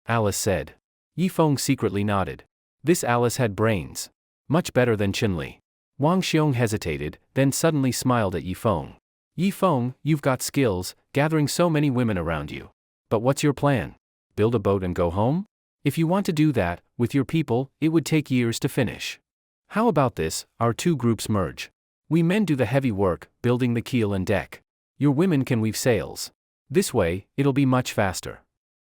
Alice said. Yifeng secretly nodded. This Alice had brains. Much better than Chenli. Wang Xiong hesitated, then suddenly smiled at Yifeng. Yifeng, you've got skills, gathering so many women around you. But what's your plan? Build a boat and go home? If you want to do that, with your people, it would take years to finish. How about this, our 2 groups merge? We men do the heavy work, building the keel and deck. Your women can weave sails. This way, it'll be much faster.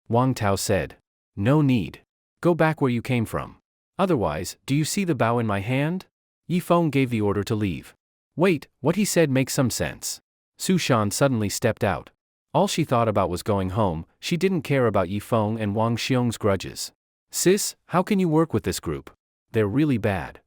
Wang Tao said. No need. Go back where you came from. Otherwise, do you see the bow in my hand? Yifeng gave the order to leave. Wait, what he said makes some sense. Su Shan suddenly stepped out. All she thought about was going home, she didn't care about Yifeng and Wang Xiong's grudges. Sis, how can you work with this group? They're really bad.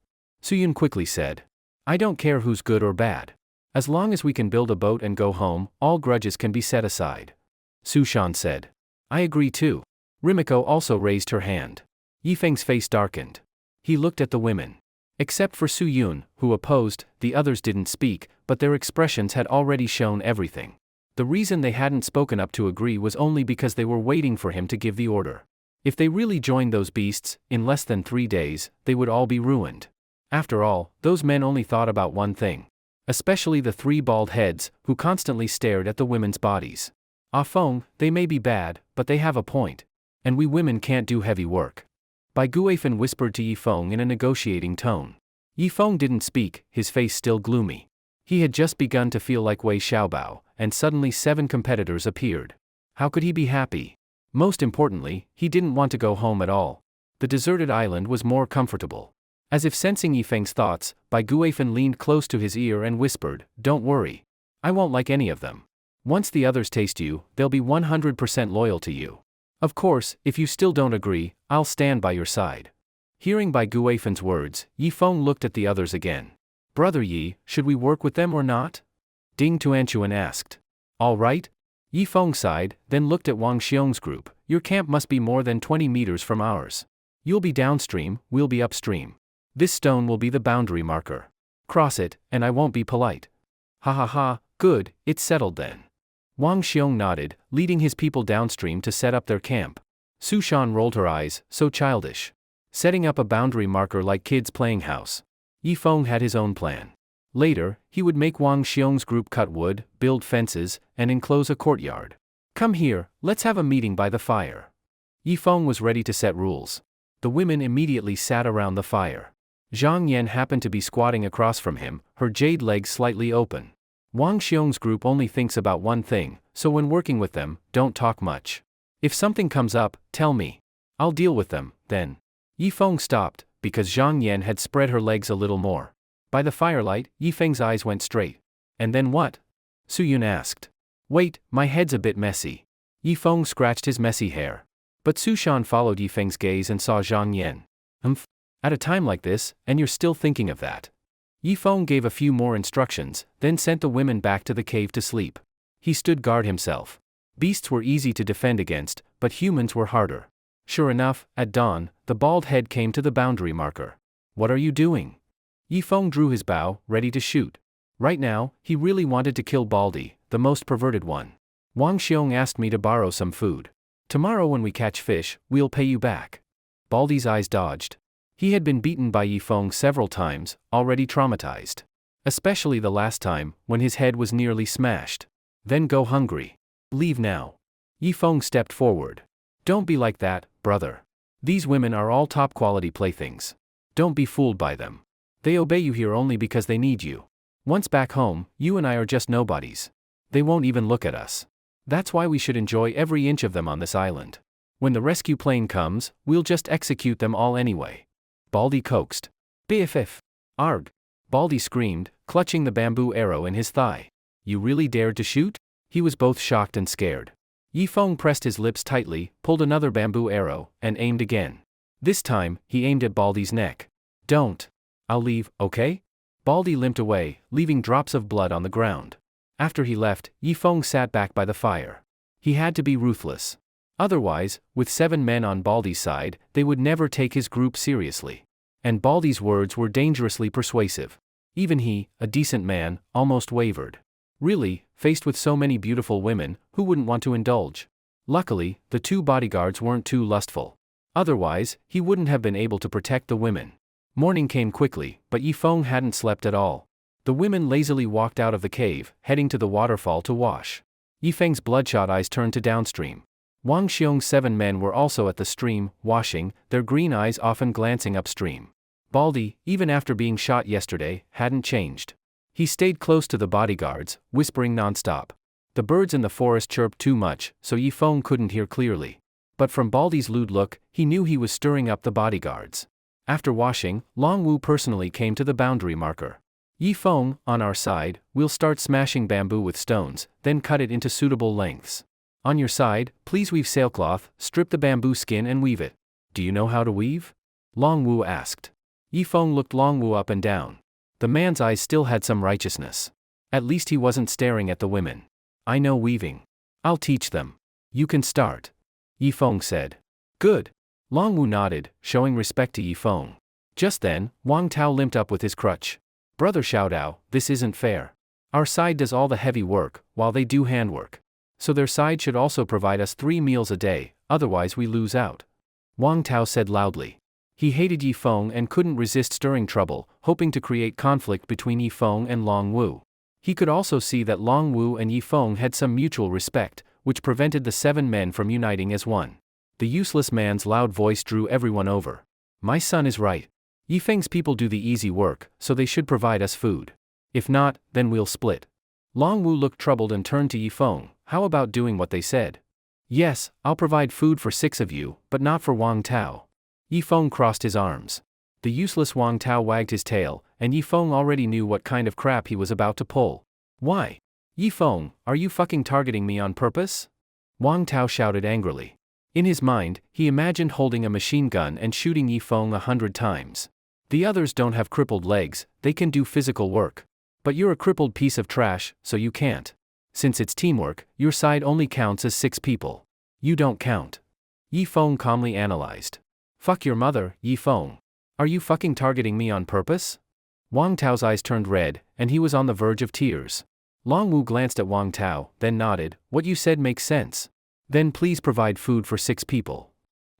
Suyun quickly said. I don't care who's good or bad. As long as we can build a boat and go home, all grudges can be set aside. Su Shan said. I agree too. Rimiko also raised her hand. Yifeng's face darkened. He looked at the women. Except for Su Yun, who opposed, the others didn't speak, but their expressions had already shown everything. The reason they hadn't spoken up to agree was only because they were waiting for him to give the order. If they really joined those beasts, in less than 3 days, they would all be ruined. After all, those men only thought about one thing. Especially the 3 bald heads, who constantly stared at the women's bodies. Ah Feng, they may be bad, but they have a point. And we women can't do heavy work. Bai Guifan whispered to Yifeng in a negotiating tone. Yifeng didn't speak, his face still gloomy. He had just begun to feel like Wei Xiaobao, and suddenly 7 competitors appeared. How could he be happy? Most importantly, he didn't want to go home at all. The deserted island was more comfortable. As if sensing Yifeng's thoughts, Bai Guifan leaned close to his ear and whispered, Don't worry. I won't like any of them. Once the others taste you, they'll be 100% loyal to you. Of course, if you still don't agree, I'll stand by your side. Hearing Bai Guifan's words, Yifeng looked at the others again. Brother Yi, should we work with them or not? Ding Tuanchuan asked. All right. Yifeng sighed, then looked at Wang Xiong's group. Your camp must be more than 20 meters from ours. You'll be downstream, we'll be upstream. This stone will be the boundary marker. Cross it, and I won't be polite. Ha ha ha, good, it's settled then. Wang Xiong nodded, leading his people downstream to set up their camp. Su Shan rolled her eyes, so childish. Setting up a boundary marker like kids playing house. Yifeng had his own plan. Later, he would make Wang Xiong's group cut wood, build fences, and enclose a courtyard. Come here, let's have a meeting by the fire. Yifeng was ready to set rules. The women immediately sat around the fire. Zhang Yan happened to be squatting across from him, her jade legs slightly open. Wang Xiong's group only thinks about one thing, so when working with them, don't talk much. If something comes up, tell me. I'll deal with them, then. Yifeng stopped, because Zhang Yan had spread her legs a little more. By the firelight, Yifeng's eyes went straight. And then what? Su Yun asked. Wait, my head's a bit messy. Yi Feng scratched his messy hair. But Su Shan followed Yi Feng's gaze and saw Zhang Yan. At a time like this, and you're still thinking of that. Yi Feng gave a few more instructions, then sent the women back to the cave to sleep. He stood guard himself. Beasts were easy to defend against, but humans were harder. Sure enough, at dawn, the bald head came to the boundary marker. What are you doing? Yi Feng drew his bow, ready to shoot. Right now, he really wanted to kill Baldy, the most perverted one. Wang Xiong asked me to borrow some food. Tomorrow when we catch fish, we'll pay you back. Baldy's eyes dodged. He had been beaten by Yi Feng several times, already traumatized. Especially the last time, when his head was nearly smashed. Then go hungry. Leave now. Yi Feng stepped forward. Don't be like that, brother. These women are all top-quality playthings. Don't be fooled by them. They obey you here only because they need you. Once back home, you and I are just nobodies. They won't even look at us. That's why we should enjoy every inch of them on this island. When the rescue plane comes, we'll just execute them all anyway. Baldy coaxed. BFF. Arg. Baldy screamed, clutching the bamboo arrow in his thigh. You really dared to shoot? He was both shocked and scared. Yi Feng pressed his lips tightly, pulled another bamboo arrow, and aimed again. This time, he aimed at Baldy's neck. Don't. I'll leave, okay? Baldy limped away, leaving drops of blood on the ground. After he left, Yi Feng sat back by the fire. He had to be ruthless. Otherwise, with 7 men on Baldy's side, they would never take his group seriously. And Baldy's words were dangerously persuasive. Even he, a decent man, almost wavered. Really, faced with so many beautiful women, who wouldn't want to indulge? Luckily, the 2 bodyguards weren't too lustful. Otherwise, he wouldn't have been able to protect the women. Morning came quickly, but Yi Feng hadn't slept at all. The women lazily walked out of the cave, heading to the waterfall to wash. Yi Feng's bloodshot eyes turned to downstream. Wang Xiong's 7 men were also at the stream, washing, their green eyes often glancing upstream. Baldy, even after being shot yesterday, hadn't changed. He stayed close to the bodyguards, whispering nonstop. The birds in the forest chirped too much, so Yi Feng couldn't hear clearly. But from Baldy's lewd look, he knew he was stirring up the bodyguards. After washing, Long Wu personally came to the boundary marker. Yi Feng, on our side, we'll start smashing bamboo with stones, then cut it into suitable lengths. On your side, please weave sailcloth, strip the bamboo skin and weave it. Do you know how to weave? Long Wu asked. Yi Feng looked Long Wu up and down. The man's eyes still had some righteousness. At least he wasn't staring at the women. I know weaving. I'll teach them. You can start. Yi Feng said. Good. Long Wu nodded, showing respect to Yi Feng. Just then, Wang Tao limped up with his crutch. Brother Xiaodao, this isn't fair. Our side does all the heavy work, while they do handwork. So their side should also provide us 3 meals a day, otherwise we lose out. Wang Tao said loudly. He hated Yi Feng and couldn't resist stirring trouble, hoping to create conflict between Yi Feng and Long Wu. He could also see that Long Wu and Yi Feng had some mutual respect, which prevented the 7 men from uniting as one. The useless man's loud voice drew everyone over. My son is right. Yi Feng's people do the easy work, so they should provide us food. If not, then we'll split. Long Wu looked troubled and turned to Yi Feng. How about doing what they said? Yes, I'll provide food for 6 of you, but not for Wang Tao. Yi Feng crossed his arms. The useless Wang Tao wagged his tail, and Yi Feng already knew what kind of crap he was about to pull. Why? Yi Feng, are you fucking targeting me on purpose? Wang Tao shouted angrily. In his mind, he imagined holding a machine gun and shooting Yi Feng 100 times. The others don't have crippled legs, they can do physical work. But you're a crippled piece of trash, so you can't. Since it's teamwork, your side only counts as 6 people. You don't count. Yi Feng calmly analyzed. Fuck your mother, Yi Feng. Are you fucking targeting me on purpose? Wang Tao's eyes turned red, and he was on the verge of tears. Long Wu glanced at Wang Tao, then nodded. What you said makes sense. Then please provide food for 6 people.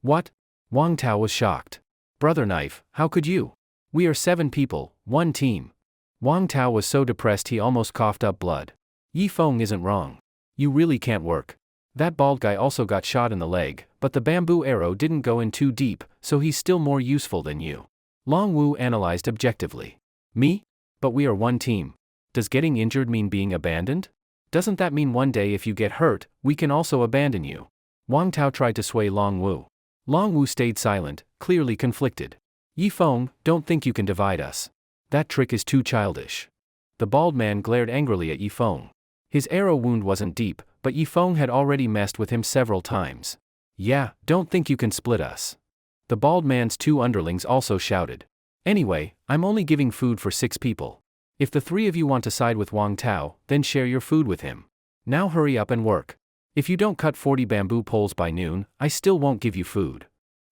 What? Wang Tao was shocked. Brother Knife, how could you? We are 7 people, 1 team. Wang Tao was so depressed he almost coughed up blood. Yi Feng isn't wrong. You really can't work. That bald guy also got shot in the leg, but the bamboo arrow didn't go in too deep, so he's still more useful than you. Long Wu analyzed objectively. Me? But we are 1 team. Does getting injured mean being abandoned? Doesn't that mean one day if you get hurt, we can also abandon you? Wang Tao tried to sway Long Wu. Long Wu stayed silent, clearly conflicted. Yi Feng, don't think you can divide us. That trick is too childish. The bald man glared angrily at Yi Feng. His arrow wound wasn't deep, but Yifeng had already messed with him several times. Yeah, don't think you can split us. The bald man's 2 underlings also shouted. Anyway, I'm only giving food for 6 people. If the 3 of you want to side with Wang Tao, then share your food with him. Now hurry up and work. If you don't cut 40 bamboo poles by noon, I still won't give you food.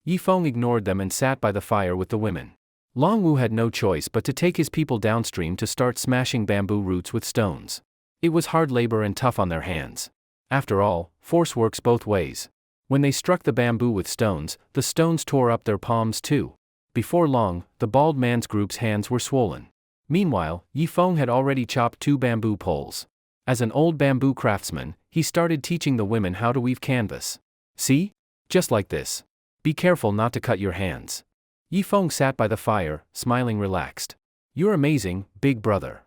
Yifeng ignored them and sat by the fire with the women. Longwu had no choice but to take his people downstream to start smashing bamboo roots with stones. It was hard labor and tough on their hands. After all, force works both ways. When they struck the bamboo with stones, the stones tore up their palms too. Before long, the bald man's group's hands were swollen. Meanwhile, Yifeng had already chopped 2 bamboo poles. As an old bamboo craftsman, he started teaching the women how to weave canvas. See? Just like this. Be careful not to cut your hands. Yifeng sat by the fire, smiling relaxed. You're amazing, big brother.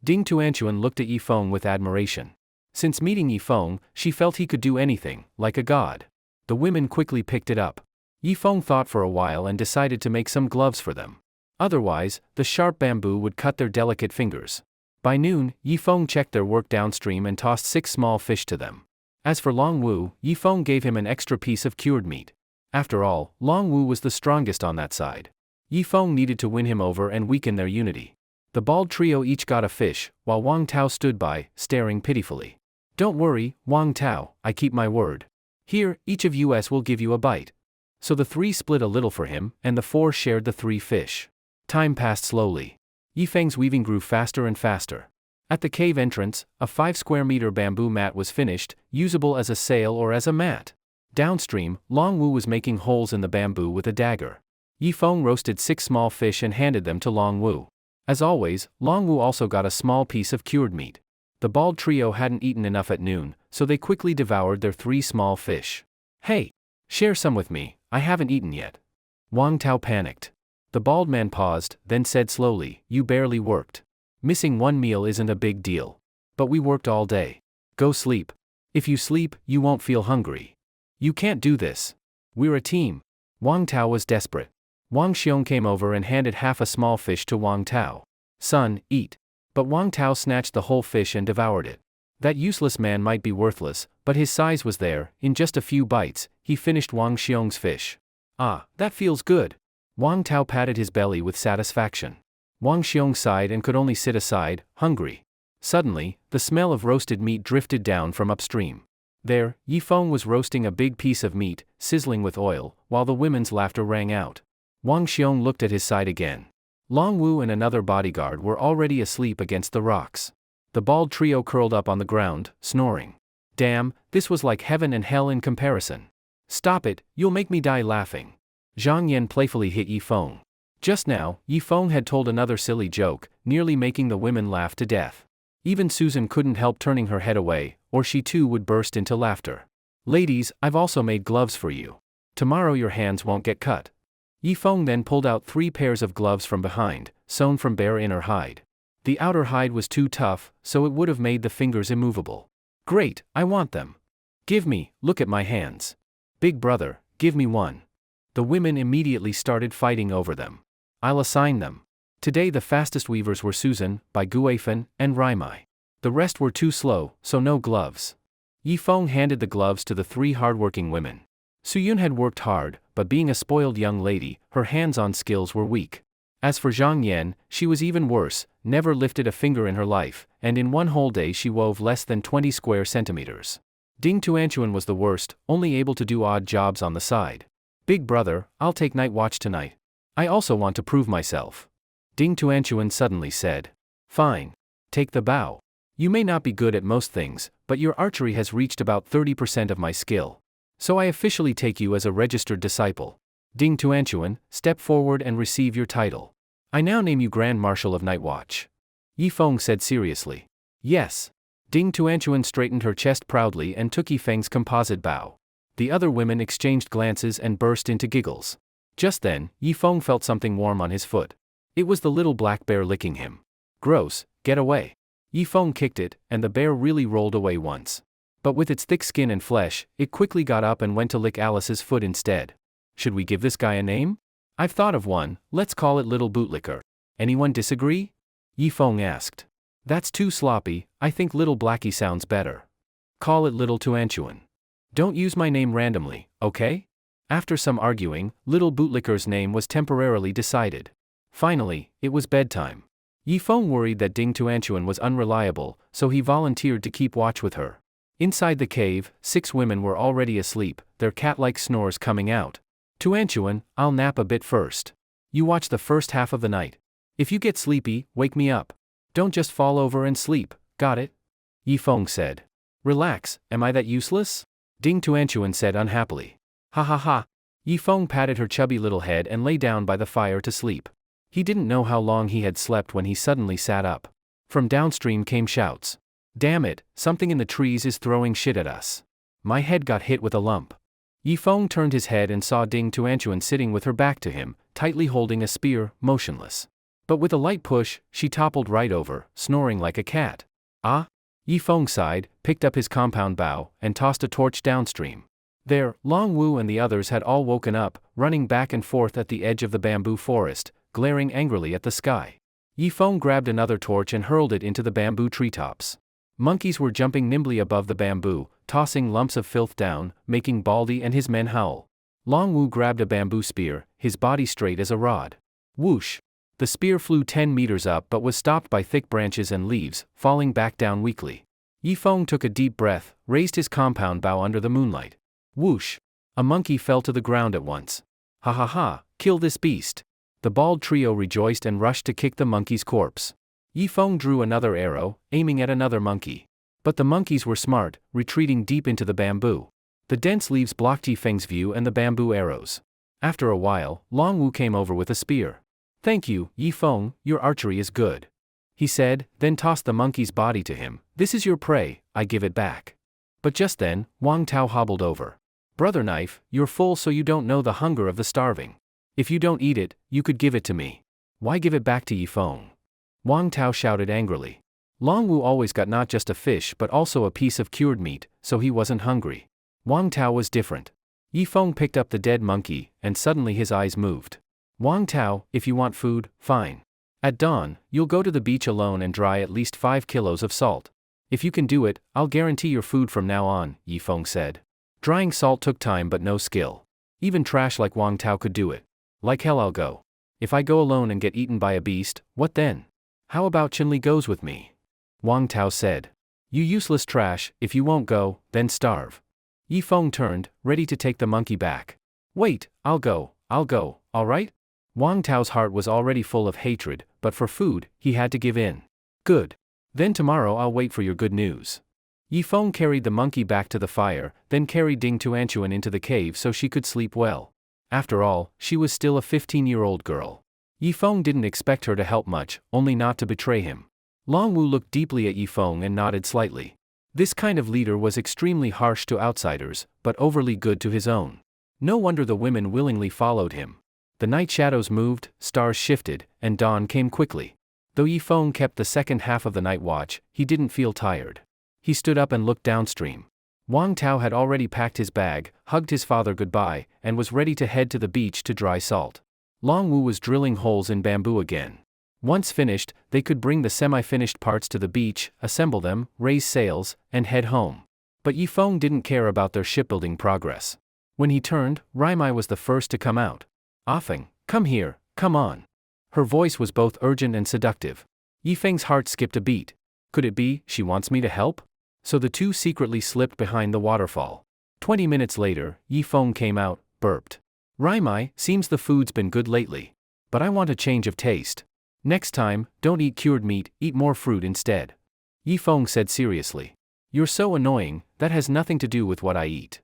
Ding Tuanchuan looked at Yifeng with admiration. Since meeting Yifeng, she felt he could do anything, like a god. The women quickly picked it up. Yifeng thought for a while and decided to make some gloves for them. Otherwise, the sharp bamboo would cut their delicate fingers. By noon, Yifeng checked their work downstream and tossed 6 small fish to them. As for Longwu, Yifeng gave him an extra piece of cured meat. After all, Longwu was the strongest on that side. Yifeng needed to win him over and weaken their unity. The bald trio each got a fish, while Wang Tao stood by, staring pitifully. Don't worry, Wang Tao, I keep my word. Here, each of us will give you a bite. So the 3 split a little for him, and the 4 shared the 3 fish. Time passed slowly. Yifeng's weaving grew faster and faster. At the cave entrance, a 5 square meter bamboo mat was finished, usable as a sail or as a mat. Downstream, Longwu was making holes in the bamboo with a dagger. Yifeng roasted 6 small fish and handed them to Longwu. As always, Longwu also got a small piece of cured meat. The bald trio hadn't eaten enough at noon, so they quickly devoured their 3 small fish. Hey! Share some with me, I haven't eaten yet. Wang Tao panicked. The bald man paused, then said slowly, You barely worked. Missing 1 meal isn't a big deal. But we worked all day. Go sleep. If you sleep, you won't feel hungry. You can't do this. We're a team. Wang Tao was desperate. Wang Xiong came over and handed half a small fish to Wang Tao. Son, eat. But Wang Tao snatched the whole fish and devoured it. That useless man might be worthless, but his size was there. In just a few bites, he finished Wang Xiong's fish. Ah, that feels good. Wang Tao patted his belly with satisfaction. Wang Xiong sighed and could only sit aside, hungry. Suddenly, the smell of roasted meat drifted down from upstream. There, Yifeng was roasting a big piece of meat, sizzling with oil, while the women's laughter rang out. Wang Xiong looked at his side again. Longwu and another bodyguard were already asleep against the rocks. The bald trio curled up on the ground, snoring. Damn, this was like heaven and hell in comparison. Stop it, you'll make me die laughing. Zhang Yan playfully hit Yifeng. Just now, Yifeng had told another silly joke, nearly making the women laugh to death. Even Susan couldn't help turning her head away, or she too would burst into laughter. Ladies, I've also made gloves for you. Tomorrow your hands won't get cut. Yifeng then pulled out 3 pairs of gloves from behind, sewn from bare inner hide. The outer hide was too tough, so it would have made the fingers immovable. Great, I want them. Give me, look at my hands. Big brother, give me one. The women immediately started fighting over them. I'll assign them. Today the fastest weavers were Susan, Bai Guifen, and Raimai. The rest were too slow, so no gloves. Yifeng handed the gloves to the 3 hardworking women. Suyun had worked hard, but being a spoiled young lady, her hands-on skills were weak. As for Zhang Yan, she was even worse, never lifted a finger in her life, and in one whole day she wove less than 20 square centimeters. Ding Tuanchuan was the worst, only able to do odd jobs on the side. Big brother, I'll take night watch tonight. I also want to prove myself. Ding Tuanchuan suddenly said. Fine. Take the bow. You may not be good at most things, but your archery has reached about 30% of my skill. So I officially take you as a registered disciple. Ding Tuanchuan, step forward and receive your title. I now name you Grand Marshal of Night Watch. Yifeng said seriously. Yes. Ding Tuanchuan straightened her chest proudly and took Yifeng's composite bow. The other women exchanged glances and burst into giggles. Just then, Yifeng felt something warm on his foot. It was the little black bear licking him. Gross, get away. Yifeng kicked it, and the bear really rolled away once. But with its thick skin and flesh, it quickly got up and went to lick Alice's foot instead. Should we give this guy a name? I've thought of one, let's call it Little Bootlicker. Anyone disagree? Yifeng asked. That's too sloppy, I think Little Blackie sounds better. Call it Little Tuanchuan. Don't use my name randomly, okay? After some arguing, Little Bootlicker's name was temporarily decided. Finally, it was bedtime. Yifeng worried that Ding Tuanchuan was unreliable, so he volunteered to keep watch with her. Inside the cave, 6 women were already asleep, their cat-like snores coming out. Tuanchuan, I'll nap a bit first. You watch the first half of the night. If you get sleepy, wake me up. Don't just fall over and sleep, got it? Yifeng said. Relax, am I that useless? Ding Tuanchuan said unhappily. Ha ha ha. Yifeng patted her chubby little head and lay down by the fire to sleep. He didn't know how long he had slept when he suddenly sat up. From downstream came shouts. Damn it, something in the trees is throwing shit at us. My head got hit with a lump. Yifeng turned his head and saw Ding Tuanchuan sitting with her back to him, tightly holding a spear, motionless. But with a light push, she toppled right over, snoring like a cat. Ah? Yifeng sighed, picked up his compound bow, and tossed a torch downstream. There, Long Wu and the others had all woken up, running back and forth at the edge of the bamboo forest, glaring angrily at the sky. Yifeng grabbed another torch and hurled it into the bamboo treetops. Monkeys were jumping nimbly above the bamboo, tossing lumps of filth down, making Baldy and his men howl. Long Wu grabbed a bamboo spear, his body straight as a rod. Whoosh! The spear flew 10 meters up but was stopped by thick branches and leaves, falling back down weakly. Yifeng took a deep breath, raised his compound bow under the moonlight. Whoosh! A monkey fell to the ground at once. Ha ha ha, kill this beast! The bald trio rejoiced and rushed to kick the monkey's corpse. Yifeng drew another arrow, aiming at another monkey. But the monkeys were smart, retreating deep into the bamboo. The dense leaves blocked Yifeng's view and the bamboo arrows. After a while, Long Wu came over with a spear. Thank you, Yifeng, your archery is good. He said, then tossed the monkey's body to him. This is your prey, I give it back. But just then, Wang Tao hobbled over. Brother Knife, you're full so you don't know the hunger of the starving. If you don't eat it, you could give it to me. Why give it back to Yifeng? Wang Tao shouted angrily. Long Wu always got not just a fish but also a piece of cured meat, so he wasn't hungry. Wang Tao was different. Yifeng picked up the dead monkey, and suddenly his eyes moved. Wang Tao, if you want food, fine. At dawn, you'll go to the beach alone and dry at least 5 kilos of salt. If you can do it, I'll guarantee your food from now on, Yifeng said. Drying salt took time but no skill. Even trash like Wang Tao could do it. Like hell I'll go. If I go alone and get eaten by a beast, what then? How about Chinli goes with me? Wang Tao said. You useless trash, if you won't go, then starve. Yifeng turned, ready to take the monkey back. Wait, I'll go, alright? Wang Tao's heart was already full of hatred, but for food, he had to give in. Good. Then tomorrow I'll wait for your good news. Yifeng carried the monkey back to the fire, then carried Ding Tuanchuan into the cave so she could sleep well. After all, she was still a 15-year-old girl. Yifeng didn't expect her to help much, only not to betray him. Long Wu looked deeply at Yifeng and nodded slightly. This kind of leader was extremely harsh to outsiders, but overly good to his own. No wonder the women willingly followed him. The night shadows moved, stars shifted, and dawn came quickly. Though Yifeng kept the second half of the night watch, he didn't feel tired. He stood up and looked downstream. Wang Tao had already packed his bag, hugged his father goodbye, and was ready to head to the beach to dry salt. Long Wu was drilling holes in bamboo again. Once finished, they could bring the semi-finished parts to the beach, assemble them, raise sails, and head home. But Yifeng didn't care about their shipbuilding progress. When he turned, Raimai was the first to come out. Afeng, come here, come on. Her voice was both urgent and seductive. Yifeng's heart skipped a beat. Could it be, she wants me to help? So the two secretly slipped behind the waterfall. 20 minutes later, Yifeng came out, burped. Raimai, seems the food's been good lately. But I want a change of taste. Next time, don't eat cured meat, eat more fruit instead. Yifeng said seriously. You're so annoying, that has nothing to do with what I eat.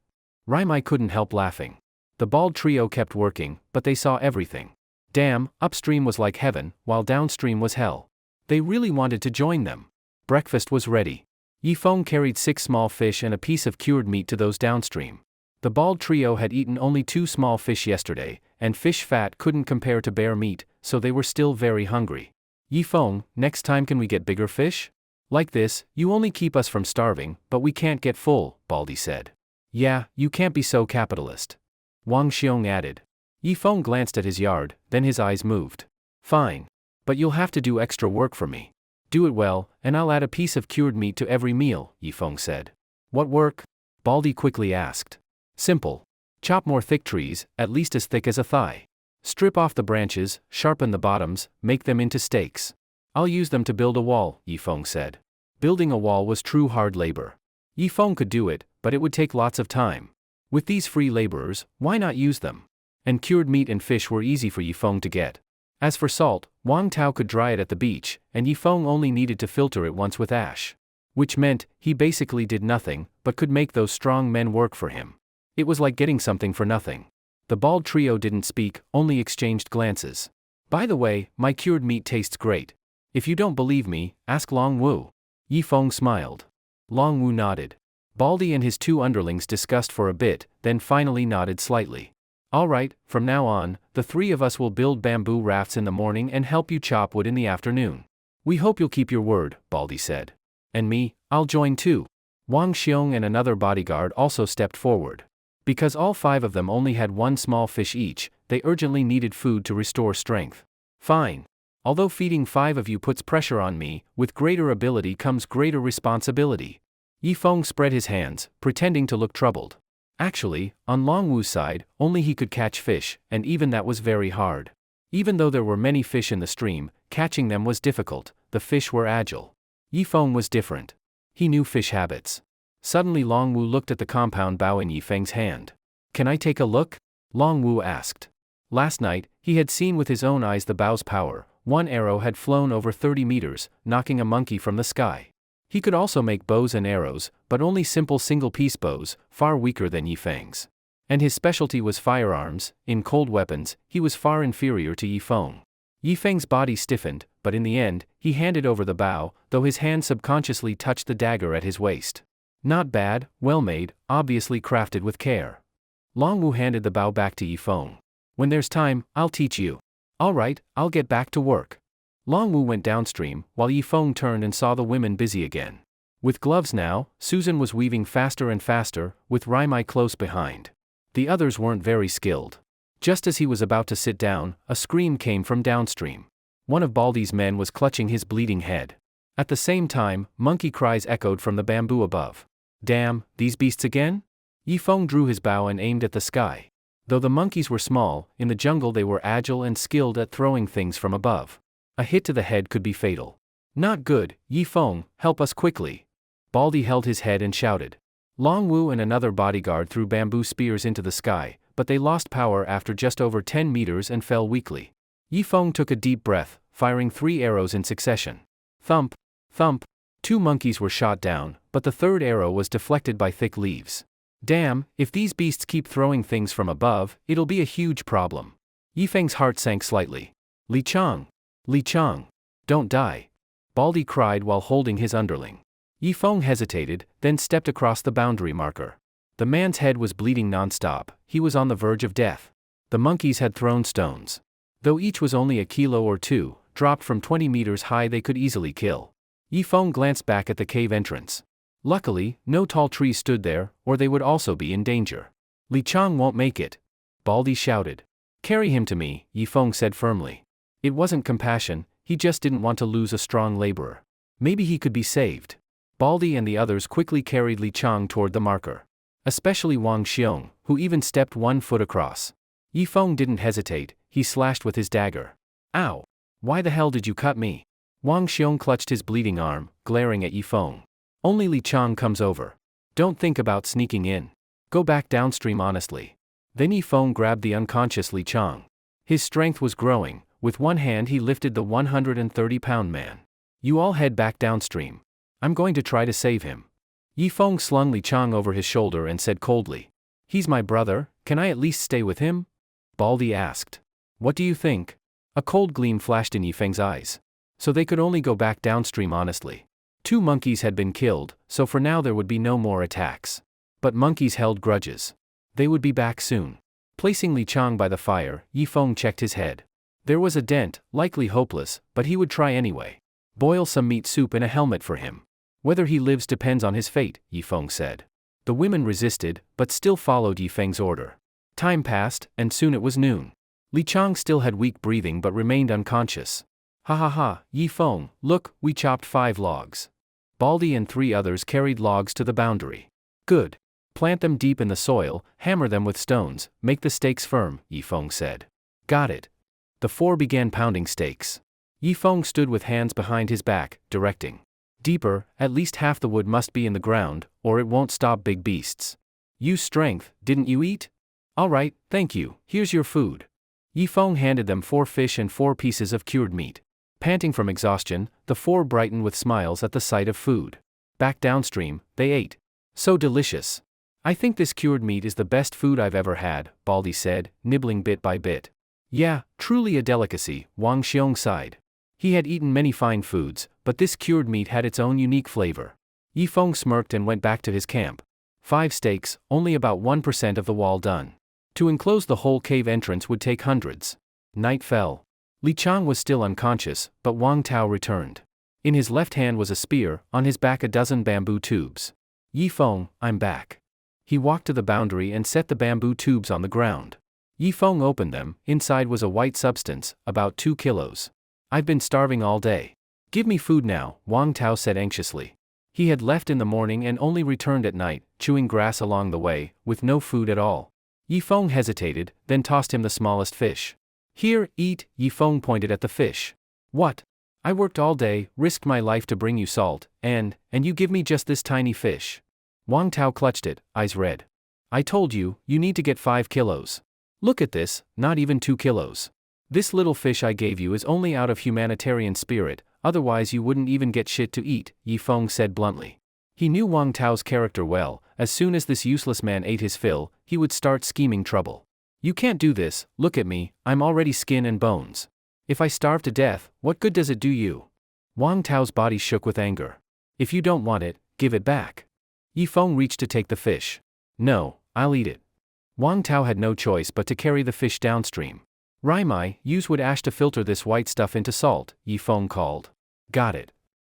Raimai couldn't help laughing. The bald trio kept working, but they saw everything. Damn, upstream was like heaven, while downstream was hell. They really wanted to join them. Breakfast was ready. Yifeng carried 6 small fish and a piece of cured meat to those downstream. The bald trio had eaten only 2 small fish yesterday, and fish fat couldn't compare to bear meat, so they were still very hungry. Yifeng, next time can we get bigger fish? Like this, you only keep us from starving, but we can't get full, Baldy said. Yeah, you can't be so capitalist. Wang Xiong added. Yifeng glanced at his yard, then his eyes moved. Fine. But you'll have to do extra work for me. Do it well, and I'll add a piece of cured meat to every meal, Yifeng said. What work? Baldy quickly asked. Simple. Chop more thick trees, at least as thick as a thigh. Strip off the branches, sharpen the bottoms, make them into stakes. I'll use them to build a wall, Eong said. Building a wall was true hard labor. Eong could do it, but it would take lots of time. With these free laborers, why not use them? And cured meat and fish were easy for Eong to get. As for salt, Wang Tao could dry it at the beach, and Eong only needed to filter it once with ash. Which meant, he basically did nothing, but could make those strong men work for him. It was like getting something for nothing. The bald trio didn't speak, only exchanged glances. By the way, my cured meat tastes great. If you don't believe me, ask Long Wu. Eong smiled. Long Wu nodded. Baldy and his two underlings discussed for a bit, then finally nodded slightly. All right, from now on, the three of us will build bamboo rafts in the morning and help you chop wood in the afternoon. We hope you'll keep your word, Baldy said. And me, I'll join too. Wang Xiong and another bodyguard also stepped forward. Because all five of them only had one small fish each, they urgently needed food to restore strength. Fine. Although feeding five of you puts pressure on me, with greater ability comes greater responsibility. Eong spread his hands, pretending to look troubled. Actually, on Long Wu's side, only he could catch fish, and even that was very hard. Even though there were many fish in the stream, catching them was difficult. The fish were agile. Eong was different. He knew fish habits. Suddenly Long Wu looked at the compound bow in Yifeng's hand. Can I take a look? Long Wu asked. Last night, he had seen with his own eyes the bow's power. One arrow had flown over 30 meters, knocking a monkey from the sky. He could also make bows and arrows, but only simple single-piece bows, far weaker than Yifeng's. And his specialty was firearms. In cold weapons, he was far inferior to Yifeng. Yifeng's body stiffened, but in the end, he handed over the bow, though his hand subconsciously touched the dagger at his waist. Not bad, well made, obviously crafted with care. Long Wu handed the bow back to Yifeng. When there's time, I'll teach you. All right, I'll get back to work. Long Wu went downstream, while Yifeng turned and saw the women busy again. With gloves now, Susan was weaving faster and faster, with Raimai close behind. The others weren't very skilled. Just as he was about to sit down, a scream came from downstream. One of Baldy's men was clutching his bleeding head. At the same time, monkey cries echoed from the bamboo above. Damn, these beasts again? Yifeng drew his bow and aimed at the sky. Though the monkeys were small, in the jungle they were agile and skilled at throwing things from above. A hit to the head could be fatal. Not good, Yifeng, help us quickly. Baldy held his head and shouted. Long Wu and another bodyguard threw bamboo spears into the sky, but they lost power after just over 10 meters and fell weakly. Yifeng took a deep breath, firing 3 arrows in succession. Thump, thump. 2 monkeys were shot down, but the third arrow was deflected by thick leaves. Damn, if these beasts keep throwing things from above, it'll be a huge problem. Yifeng's heart sank slightly. Li Chang, don't die. Baldy cried while holding his underling. Yifeng hesitated, then stepped across the boundary marker. The man's head was bleeding non-stop, he was on the verge of death. The monkeys had thrown stones. Though each was only a kilo or 2, dropped from 20 meters high they could easily kill. Yifeng glanced back at the cave entrance. Luckily, no tall trees stood there, or they would also be in danger. Li Chang won't make it. Baldy shouted. Carry him to me, Yifeng said firmly. It wasn't compassion, he just didn't want to lose a strong laborer. Maybe he could be saved. Baldy and the others quickly carried Li Chang toward the marker. Especially Wang Xiong, who even stepped 1 foot across. Yifeng didn't hesitate, he slashed with his dagger. Ow! Why the hell did you cut me? Wang Xiong clutched his bleeding arm, glaring at Yifeng. Only Li Chang comes over. Don't think about sneaking in. Go back downstream honestly. Then Yifeng grabbed the unconscious Li Chang. His strength was growing, with one hand he lifted the 130-pound man. You all head back downstream. I'm going to try to save him. Yifeng slung Li Chang over his shoulder and said coldly. He's my brother, can I at least stay with him? Baldy asked. What do you think? A cold gleam flashed in Yifeng's eyes. So they could only go back downstream honestly. 2 monkeys had been killed, so for now there would be no more attacks. But monkeys held grudges. They would be back soon. Placing Li Chang by the fire, Yifeng checked his head. There was a dent, likely hopeless, but he would try anyway. Boil some meat soup in a helmet for him. Whether he lives depends on his fate, Yifeng said. The women resisted, but still followed Yifeng's order. Time passed, and soon it was noon. Li Chang still had weak breathing but remained unconscious. Ha ha ha, Yifeng, look, we chopped 5 logs. Baldy and 3 others carried logs to the boundary. Good. Plant them deep in the soil, hammer them with stones, make the stakes firm, Yifeng said. Got it. The four began pounding stakes. Yifeng stood with hands behind his back, directing. Deeper, at least half the wood must be in the ground, or it won't stop big beasts. Use strength, didn't you eat? All right, thank you, here's your food. Yifeng handed them 4 fish and 4 pieces of cured meat. Panting from exhaustion, the four brightened with smiles at the sight of food. Back downstream, they ate. So delicious. I think this cured meat is the best food I've ever had, Baldy said, nibbling bit by bit. Yeah, truly a delicacy, Wang Xiong sighed. He had eaten many fine foods, but this cured meat had its own unique flavor. Yifeng smirked and went back to his camp. 5 stakes, only about 1% of the wall done. To enclose the whole cave entrance would take hundreds. Night fell. Li Chang was still unconscious, but Wang Tao returned. In his left hand was a spear, on his back a dozen bamboo tubes. Yifeng, I'm back. He walked to the boundary and set the bamboo tubes on the ground. Yifeng opened them, inside was a white substance, about 2 kilos. I've been starving all day. Give me food now, Wang Tao said anxiously. He had left in the morning and only returned at night, chewing grass along the way, with no food at all. Yifeng hesitated, then tossed him the smallest fish. Here, eat, Yifeng pointed at the fish. What? I worked all day, risked my life to bring you salt, and you give me just this tiny fish. Wang Tao clutched it, eyes red. I told you, you need to get 5 kilos. Look at this, not even 2 kilos. This little fish I gave you is only out of humanitarian spirit, otherwise you wouldn't even get shit to eat, Yifeng said bluntly. He knew Wang Tao's character well. As soon as this useless man ate his fill, he would start scheming trouble. You can't do this, look at me, I'm already skin and bones. If I starve to death, what good does it do you? Wang Tao's body shook with anger. If you don't want it, give it back. Yifeng reached to take the fish. No, I'll eat it. Wang Tao had no choice but to carry the fish downstream. Raimai, use wood ash to filter this white stuff into salt, Yifeng called. Got it.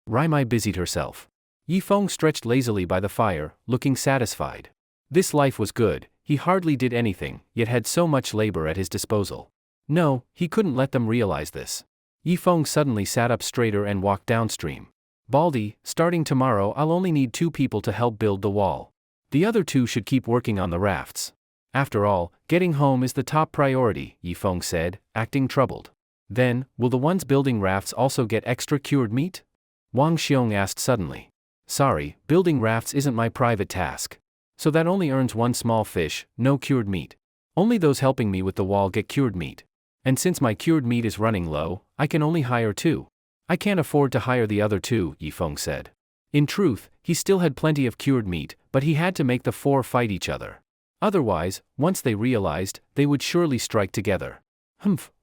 Raimai busied herself. Yifeng stretched lazily by the fire, looking satisfied. This life was good, he hardly did anything, yet had so much labor at his disposal. No, he couldn't let them realize this. Yifeng suddenly sat up straighter and walked downstream. Baldy, starting tomorrow I'll only need 2 people to help build the wall. The other 2 should keep working on the rafts. After all, getting home is the top priority, Yifeng said, acting troubled. Then, will the ones building rafts also get extra cured meat? Wang Xiong asked suddenly. Sorry, building rafts isn't my private task. So that only earns 1 small fish, no cured meat. Only those helping me with the wall get cured meat. And since my cured meat is running low, I can only hire 2. I can't afford to hire the other 2, Yifeng said. In truth, he still had plenty of cured meat, but he had to make the 4 fight each other. Otherwise, once they realized, they would surely strike together.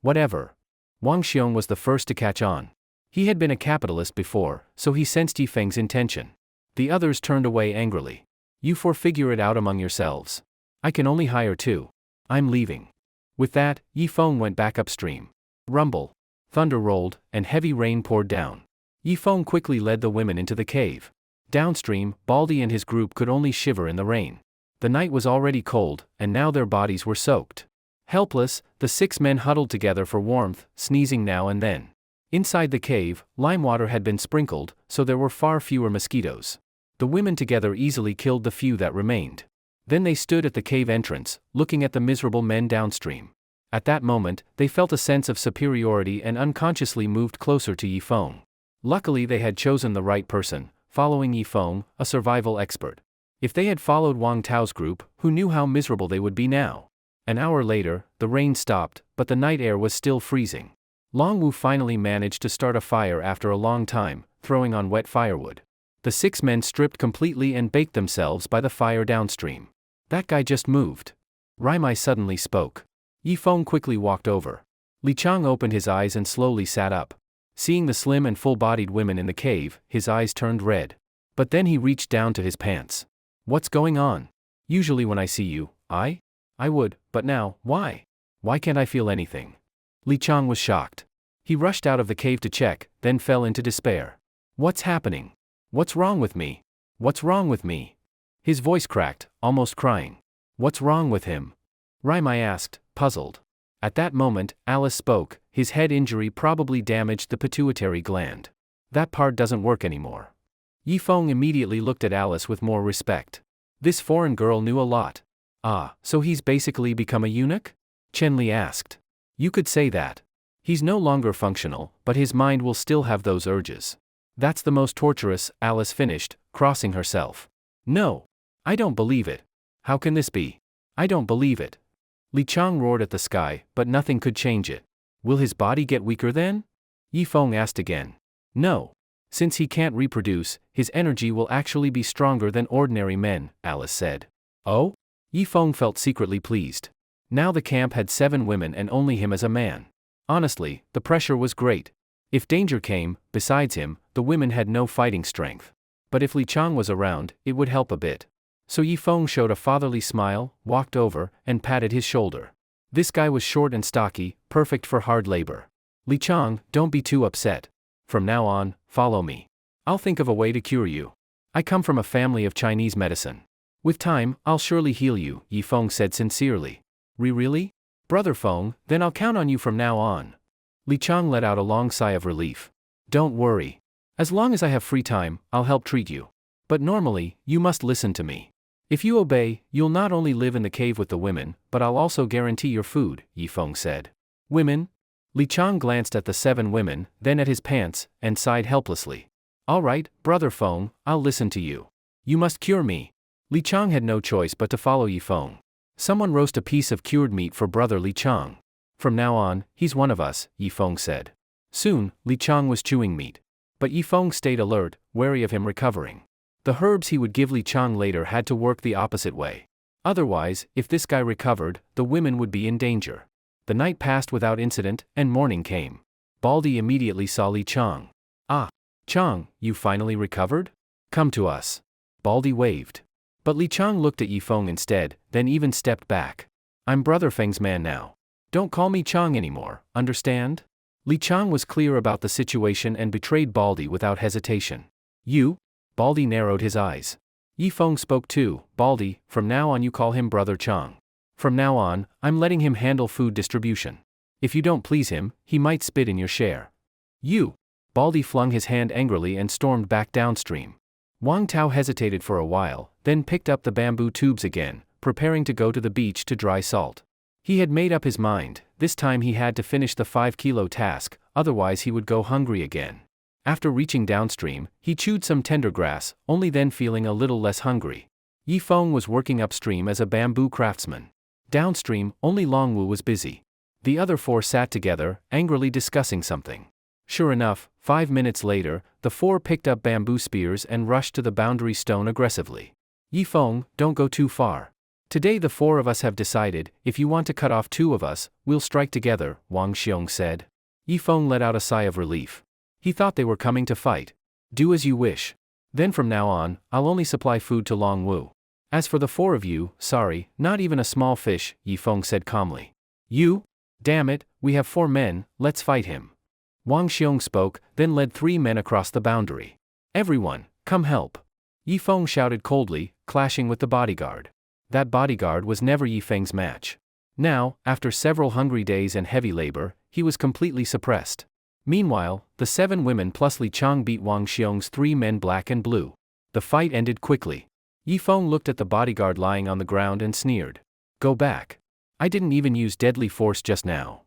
Whatever. Wang Xiong was the first to catch on. He had been a capitalist before, so he sensed Yifeng's intention. The others turned away angrily. You 4 figure it out among yourselves. I can only hire 2. I'm leaving. With that, Yifeng went back upstream. Rumble. Thunder rolled, and heavy rain poured down. Yifeng quickly led the women into the cave. Downstream, Baldy and his group could only shiver in the rain. The night was already cold, and now their bodies were soaked. Helpless, the 6 men huddled together for warmth, sneezing now and then. Inside the cave, lime water had been sprinkled, so there were far fewer mosquitoes. The women together easily killed the few that remained. Then they stood at the cave entrance, looking at the miserable men downstream. At that moment, they felt a sense of superiority and unconsciously moved closer to Yifeng. Luckily they had chosen the right person, following Yifeng, a survival expert. If they had followed Wang Tao's group, who knew how miserable they would be now? An hour later, the rain stopped, but the night air was still freezing. Longwu finally managed to start a fire after a long time, throwing on wet firewood. The 6 men stripped completely and baked themselves by the fire downstream. That guy just moved. Raimai suddenly spoke. Yifeng quickly walked over. Li Chang opened his eyes and slowly sat up. Seeing the slim and full-bodied women in the cave, his eyes turned red. But then he reached down to his pants. What's going on? Usually when I see you, I would, but now, why? Why can't I feel anything? Li Chang was shocked. He rushed out of the cave to check, then fell into despair. What's happening? What's wrong with me? What's wrong with me? His voice cracked, almost crying. What's wrong with him? Raimai asked, puzzled. At that moment, Alice spoke. His head injury probably damaged the pituitary gland. That part doesn't work anymore. Yifeng immediately looked at Alice with more respect. This foreign girl knew a lot. Ah, so he's basically become a eunuch? Chen Li asked. You could say that. He's no longer functional, but his mind will still have those urges. That's the most torturous, Alice finished, crossing herself. No. I don't believe it. How can this be? I don't believe it. Li Chang roared at the sky, but nothing could change it. Will his body get weaker then? Yi Feng asked again. No. Since he can't reproduce, his energy will actually be stronger than ordinary men, Alice said. Oh? Yi Feng felt secretly pleased. Now the camp had 7 women and only him as a man. Honestly, the pressure was great. If danger came, besides him, the women had no fighting strength. But if Li Chang was around, it would help a bit. So Yi Feng showed a fatherly smile, walked over, and patted his shoulder. This guy was short and stocky, perfect for hard labor. Li Chang, don't be too upset. From now on, follow me. I'll think of a way to cure you. I come from a family of Chinese medicine. With time, I'll surely heal you, Yi Feng said sincerely. Really? Brother Feng, then I'll count on you from now on. Li Chang let out a long sigh of relief. Don't worry. As long as I have free time, I'll help treat you. But normally, you must listen to me. If you obey, you'll not only live in the cave with the women, but I'll also guarantee your food, Yi Feng said. Women? Li Chang glanced at the 7 women, then at his pants, and sighed helplessly. All right, Brother Feng, I'll listen to you. You must cure me. Li Chang had no choice but to follow Yi Feng. Someone roast a piece of cured meat for Brother Li Chang. From now on, he's one of us, Yi Feng said. Soon, Li Chang was chewing meat. But Yi Feng stayed alert, wary of him recovering. The herbs he would give Li Chang later had to work the opposite way. Otherwise, if this guy recovered, the women would be in danger. The night passed without incident, and morning came. Baldy immediately saw Li Chang. Ah, Chang, you finally recovered? Come to us. Baldy waved. But Li Chang looked at Yi Feng instead, then even stepped back. I'm Brother Feng's man now. Don't call me Chang anymore, understand? Li Chang was clear about the situation and betrayed Baldy without hesitation. You? Baldy narrowed his eyes. Yi Feng spoke too. Baldy, from now on you call him Brother Chang. From now on, I'm letting him handle food distribution. If you don't please him, he might spit in your share. You! Baldy flung his hand angrily and stormed back downstream. Wang Tao hesitated for a while, then picked up the bamboo tubes again, preparing to go to the beach to dry salt. He had made up his mind, this time he had to finish the 5-kilo task, otherwise he would go hungry again. After reaching downstream, he chewed some tender grass, only then feeling a little less hungry. Yi Feng was working upstream as a bamboo craftsman. Downstream, only Longwu was busy. The other 4 sat together, angrily discussing something. Sure enough, 5 minutes later, the 4 picked up bamboo spears and rushed to the boundary stone aggressively. Yi Feng, don't go too far. Today the 4 of us have decided, if you want to cut off 2 of us, we'll strike together, Wang Xiong said. Yi Feng let out a sigh of relief. He thought they were coming to fight. Do as you wish. Then from now on, I'll only supply food to Longwu. As for the 4 of you, sorry, not even a small fish, Yi Feng said calmly. You? Damn it, we have 4 men, let's fight him. Wang Xiong spoke, then led 3 men across the boundary. Everyone, come help. Yi Feng shouted coldly, clashing with the bodyguard. That bodyguard was never Yi Feng's match. Now, after several hungry days and heavy labor, he was completely suppressed. Meanwhile, the 7 women plus Li Chang beat Wang Xiong's 3 men black and blue. The fight ended quickly. Yi Feng looked at the bodyguard lying on the ground and sneered. Go back. I didn't even use deadly force just now.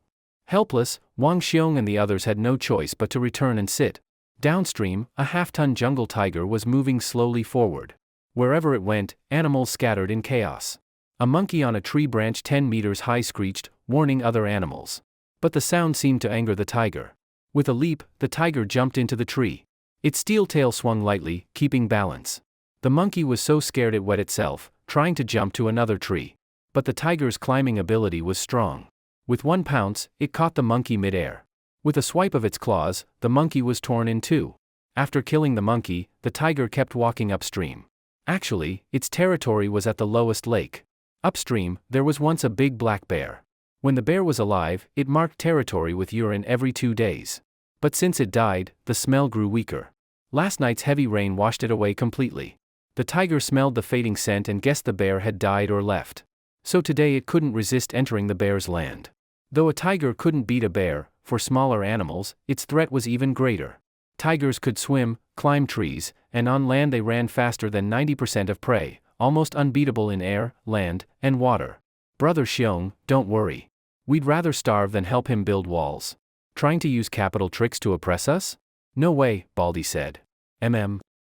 Helpless, Wang Xiong and the others had no choice but to return and sit. Downstream, a half-ton jungle tiger was moving slowly forward. Wherever it went, animals scattered in chaos. A monkey on a tree branch 10 meters high screeched, warning other animals. But the sound seemed to anger the tiger. With a leap, the tiger jumped into the tree. Its steel tail swung lightly, keeping balance. The monkey was so scared it wet itself, trying to jump to another tree. But the tiger's climbing ability was strong. With one pounce, it caught the monkey mid-air. With a swipe of its claws, the monkey was torn in 2. After killing the monkey, the tiger kept walking upstream. Actually, its territory was at the lowest lake. Upstream, there was once a big black bear. When the bear was alive, it marked territory with urine every 2 days. But since it died, the smell grew weaker. Last night's heavy rain washed it away completely. The tiger smelled the fading scent and guessed the bear had died or left. So today it couldn't resist entering the bear's land. Though a tiger couldn't beat a bear, for smaller animals, its threat was even greater. Tigers could swim, climb trees, and on land they ran faster than 90% of prey, almost unbeatable in air, land, and water. Brother Xiong, don't worry. We'd rather starve than help him build walls. Trying to use capital tricks to oppress us? No way, Baldy said.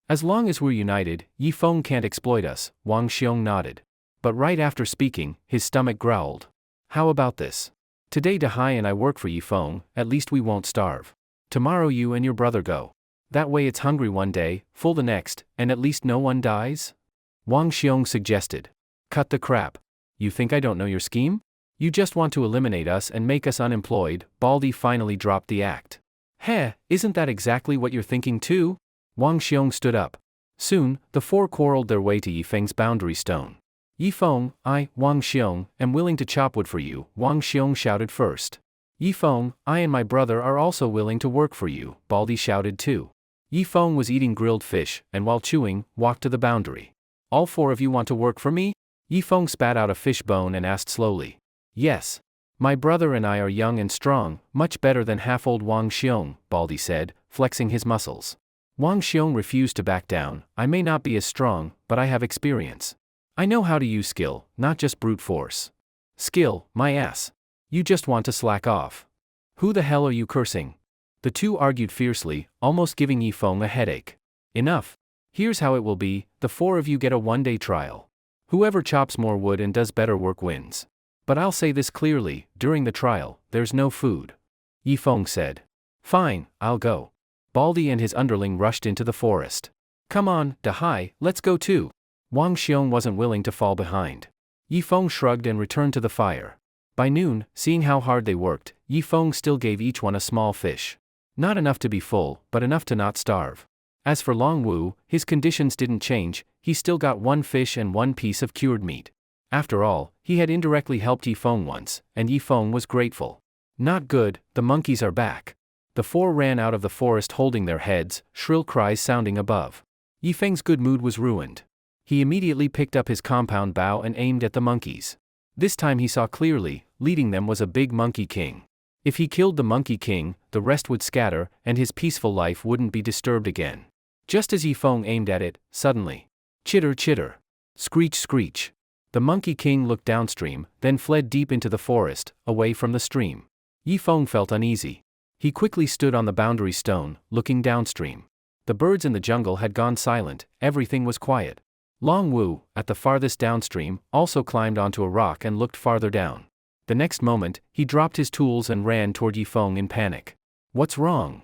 As long as we're united, Yifeng can't exploit us, Wang Xiong nodded. But right after speaking, his stomach growled. How about this? Today Dahai and I work for Yifeng, at least we won't starve. Tomorrow you and your brother go. That way it's hungry one day, full the next, and at least no one dies? Wang Xiong suggested. Cut the crap. You think I don't know your scheme? You just want to eliminate us and make us unemployed. Baldy finally dropped the act. Heh, isn't that exactly what you're thinking too? Wang Xiong stood up. Soon, the four quarreled their way to Yifeng's boundary stone. Yifeng, I, Wang Xiong, am willing to chop wood for you, Wang Xiong shouted first. Yifeng, I and my brother are also willing to work for you, Baldy shouted too. Yifeng was eating grilled fish, and while chewing, walked to the boundary. All four of you want to work for me? Yifeng spat out a fish bone and asked slowly. Yes. My brother and I are young and strong, much better than half-old Wang Xiong, Baldy said, flexing his muscles. Wang Xiong refused to back down. I may not be as strong, but I have experience. I know how to use skill, not just brute force. Skill, my ass. You just want to slack off. Who the hell are you cursing? The two argued fiercely, almost giving Yifeng a headache. Enough. Here's how it will be, the four of you get a one-day trial. Whoever chops more wood and does better work wins. But I'll say this clearly, during the trial, there's no food. Yifeng said. Fine, I'll go. Baldy and his underling rushed into the forest. Come on, Dahai, let's go too. Wang Xiong wasn't willing to fall behind. Yifeng shrugged and returned to the fire. By noon, seeing how hard they worked, Yifeng still gave each one a small fish. Not enough to be full, but enough to not starve. As for Long Wu, his conditions didn't change, he still got one fish and one piece of cured meat. After all, he had indirectly helped Yifeng once, and Yifeng was grateful. Not good, the monkeys are back. The four ran out of the forest holding their heads, shrill cries sounding above. Yifeng's good mood was ruined. He immediately picked up his compound bow and aimed at the monkeys. This time he saw clearly, leading them was a big monkey king. If he killed the monkey king, the rest would scatter, and his peaceful life wouldn't be disturbed again. Just as Yifeng aimed at it, suddenly. Chitter chitter. Screech screech. The monkey king looked downstream, then fled deep into the forest, away from the stream. Yifeng felt uneasy. He quickly stood on the boundary stone, looking downstream. The birds in the jungle had gone silent, everything was quiet. Long Wu, at the farthest downstream, also climbed onto a rock and looked farther down. The next moment, he dropped his tools and ran toward Yifeng in panic. What's wrong?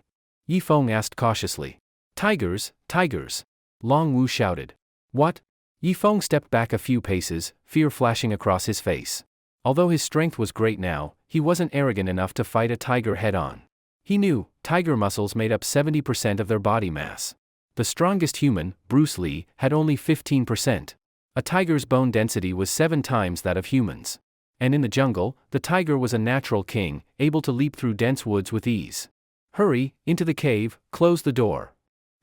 Yifeng asked cautiously. Tigers, tigers. Long Wu shouted. What? Yifeng stepped back a few paces, fear flashing across his face. Although his strength was great now, he wasn't arrogant enough to fight a tiger head-on. He knew, tiger muscles made up 70% of their body mass. The strongest human, Bruce Lee, had only 15%. A tiger's bone density was 7 times that of humans. And in the jungle, the tiger was a natural king, able to leap through dense woods with ease. Hurry, into the cave, close the door.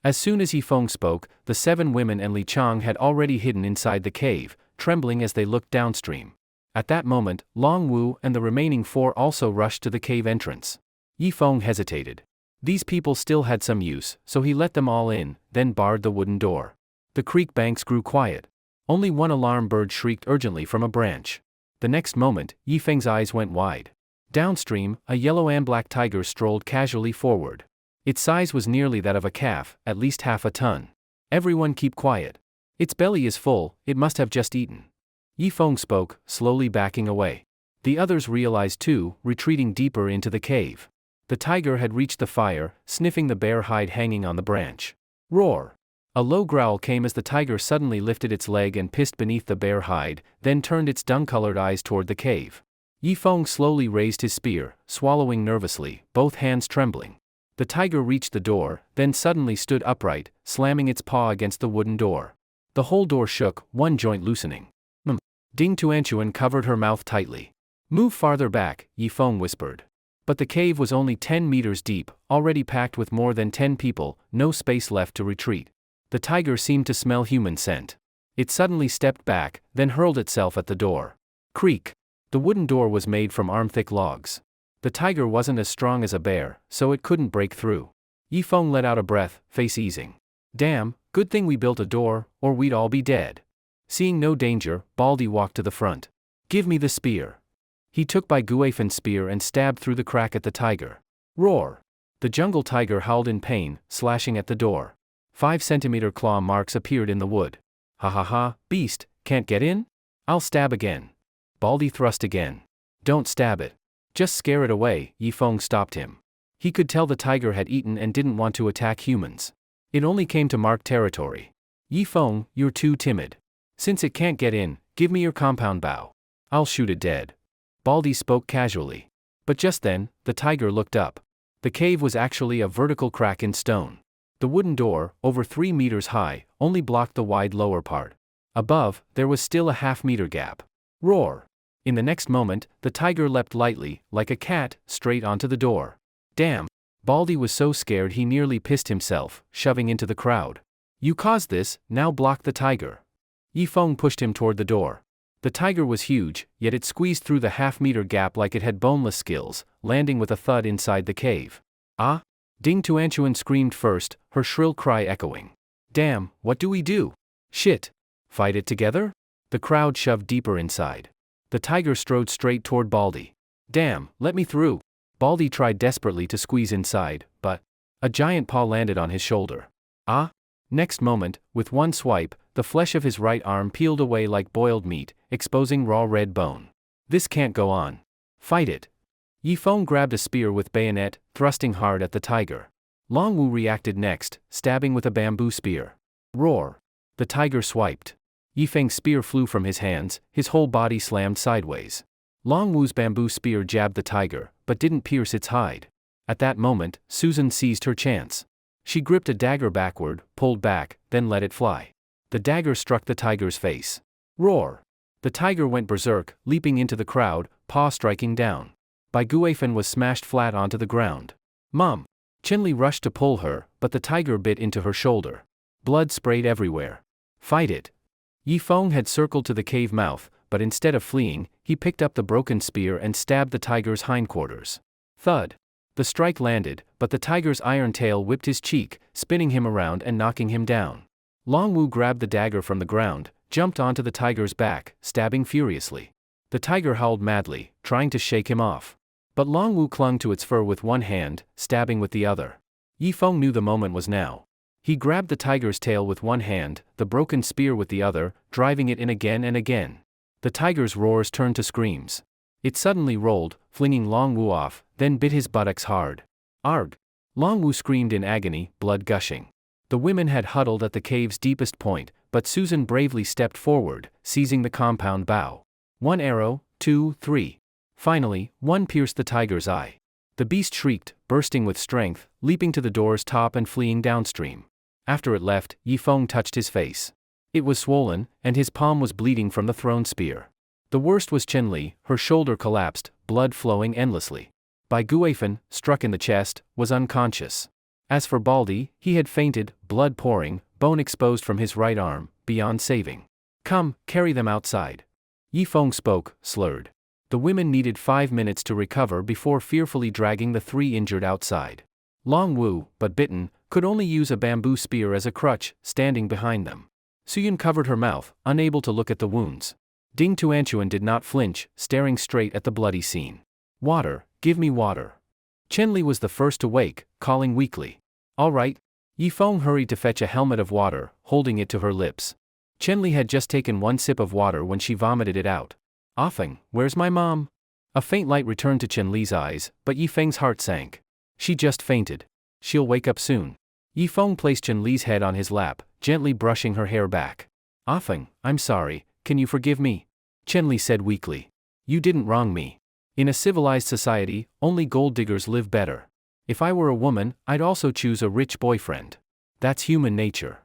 As soon as Yifeng spoke, the 7 women and Li Chang had already hidden inside the cave, trembling as they looked downstream. At that moment, Long Wu and the remaining 4 also rushed to the cave entrance. Yifeng hesitated. These people still had some use, so he let them all in, then barred the wooden door. The creek banks grew quiet. Only one alarm bird shrieked urgently from a branch. The next moment, Yifeng's eyes went wide. Downstream, a yellow and black tiger strolled casually forward. Its size was nearly that of a calf, at least half a ton. Everyone keep quiet. Its belly is full, it must have just eaten. Yifeng spoke, slowly backing away. The others realized too, retreating deeper into the cave. The tiger had reached the fire, sniffing the bare hide hanging on the branch. Roar! A low growl came as the tiger suddenly lifted its leg and pissed beneath the bare hide, then turned its dung-colored eyes toward the cave. Yifeng slowly raised his spear, swallowing nervously, both hands trembling. The tiger reached the door, then suddenly stood upright, slamming its paw against the wooden door. The whole door shook, one joint loosening. Ding Tuanchuan covered her mouth tightly. Move farther back, Yifeng whispered. But the cave was only 10 meters deep, already packed with more than 10 people, no space left to retreat. The tiger seemed to smell human scent. It suddenly stepped back, then hurled itself at the door. Creak! The wooden door was made from arm-thick logs. The tiger wasn't as strong as a bear, so it couldn't break through. Yifeng let out a breath, face easing. Damn, good thing we built a door, or we'd all be dead. Seeing no danger, Baldy walked to the front. Give me the spear. He took by Guaifen's spear and stabbed through the crack at the tiger. Roar! The jungle tiger howled in pain, slashing at the door. 5-centimeter claw marks appeared in the wood. Ha ha ha, beast, can't get in? I'll stab again. Baldy thrust again. Don't stab it. Just scare it away, Yifeng stopped him. He could tell the tiger had eaten and didn't want to attack humans. It only came to mark territory. Yifeng, you're too timid. Since it can't get in, give me your compound bow. I'll shoot it dead. Baldy spoke casually. But just then, the tiger looked up. The cave was actually a vertical crack in stone. The wooden door, over 3 meters high, only blocked the wide lower part. Above, there was still a half-meter gap. Roar! In the next moment, the tiger leapt lightly, like a cat, straight onto the door. Damn! Baldy was so scared he nearly pissed himself, shoving into the crowd. You caused this, now block the tiger. Yifeng pushed him toward the door. The tiger was huge, yet it squeezed through the half-meter gap like it had boneless skills, landing with a thud inside the cave. Ah! Ding Tuanchuan screamed first, her shrill cry echoing. Damn, what do we do? Shit! Fight it together? The crowd shoved deeper inside. The tiger strode straight toward Baldy. Damn, let me through. Baldy tried desperately to squeeze inside, but a giant paw landed on his shoulder. Ah! Next moment, with one swipe, the flesh of his right arm peeled away like boiled meat, exposing raw red bone. This can't go on. Fight it. Yifeng grabbed a spear with bayonet, thrusting hard at the tiger. Longwu reacted next, stabbing with a bamboo spear. Roar! The tiger swiped. Yifeng's spear flew from his hands, his whole body slammed sideways. Longwu's bamboo spear jabbed the tiger, but didn't pierce its hide. At that moment, Susan seized her chance. She gripped a dagger backward, pulled back, then let it fly. The dagger struck the tiger's face. Roar! The tiger went berserk, leaping into the crowd, paw striking down. Bai Guifen was smashed flat onto the ground. Mom! Chenli rushed to pull her, but the tiger bit into her shoulder. Blood sprayed everywhere. Fight it! Yifeng had circled to the cave mouth, but instead of fleeing, he picked up the broken spear and stabbed the tiger's hindquarters. Thud! The strike landed, but the tiger's iron tail whipped his cheek, spinning him around and knocking him down. Longwu grabbed the dagger from the ground, jumped onto the tiger's back, stabbing furiously. The tiger howled madly, trying to shake him off. But Longwu clung to its fur with one hand, stabbing with the other. Yifeng knew the moment was now. He grabbed the tiger's tail with one hand, the broken spear with the other, driving it in again and again. The tiger's roars turned to screams. It suddenly rolled, flinging Longwu off, then bit his buttocks hard. Arg! Longwu screamed in agony, blood gushing. The women had huddled at the cave's deepest point, but Susan bravely stepped forward, seizing the compound bow. 1 arrow, 2, 3. Finally, one pierced the tiger's eye. The beast shrieked, bursting with strength, leaping to the door's top and fleeing downstream. After it left, Yifeng touched his face. It was swollen, and his palm was bleeding from the thrown spear. The worst was Chenli, her shoulder collapsed, blood flowing endlessly. Bai Guifen, struck in the chest, was unconscious. As for Baldy, he had fainted, blood pouring, bone exposed from his right arm, beyond saving. Come, carry them outside. Yifeng spoke, slurred. The women needed 5 minutes to recover before fearfully dragging the 3 injured outside. Longwu, but bitten, could only use a bamboo spear as a crutch, standing behind them. Suyun covered her mouth, unable to look at the wounds. Ding Tuanchuan did not flinch, staring straight at the bloody scene. Water, give me water. Chenli was the first to wake, calling weakly. All right. Yifeng hurried to fetch a helmet of water, holding it to her lips. Chenli had just taken 1 sip of water when she vomited it out. Offing, where's my mom? A faint light returned to Chenli's eyes, but Yifeng's heart sank. She just fainted. She'll wake up soon. Yifeng placed Chenli's head on his lap, gently brushing her hair back. Offing, I'm sorry, can you forgive me? Chenli said weakly. You didn't wrong me. In a civilized society, only gold diggers live better. If I were a woman, I'd also choose a rich boyfriend. That's human nature.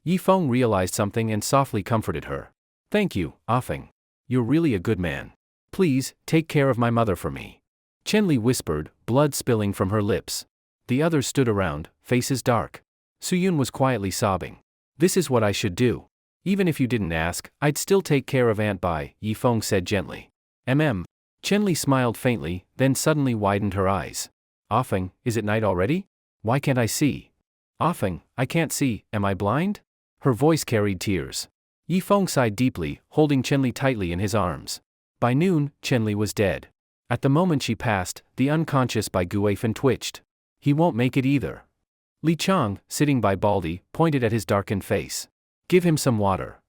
Yifeng realized something and softly comforted her. Thank you, Offing. You're really a good man. Please, take care of my mother for me. Chenli whispered, blood spilling from her lips. The others stood around, faces dark. Suyun was quietly sobbing. This is what I should do. Even if you didn't ask, I'd still take care of Aunt Bai, Yifeng said gently. Chenli smiled faintly, then suddenly widened her eyes. Offing, is it night already? Why can't I see? Offing, I can't see, am I blind? Her voice carried tears. Yifeng sighed deeply, holding Chenli tightly in his arms. By noon, Chenli was dead. At the moment she passed, the unconscious Bai Guifan twitched. He won't make it either. Li Chang, sitting by Baldy, pointed at his darkened face. Give him some water.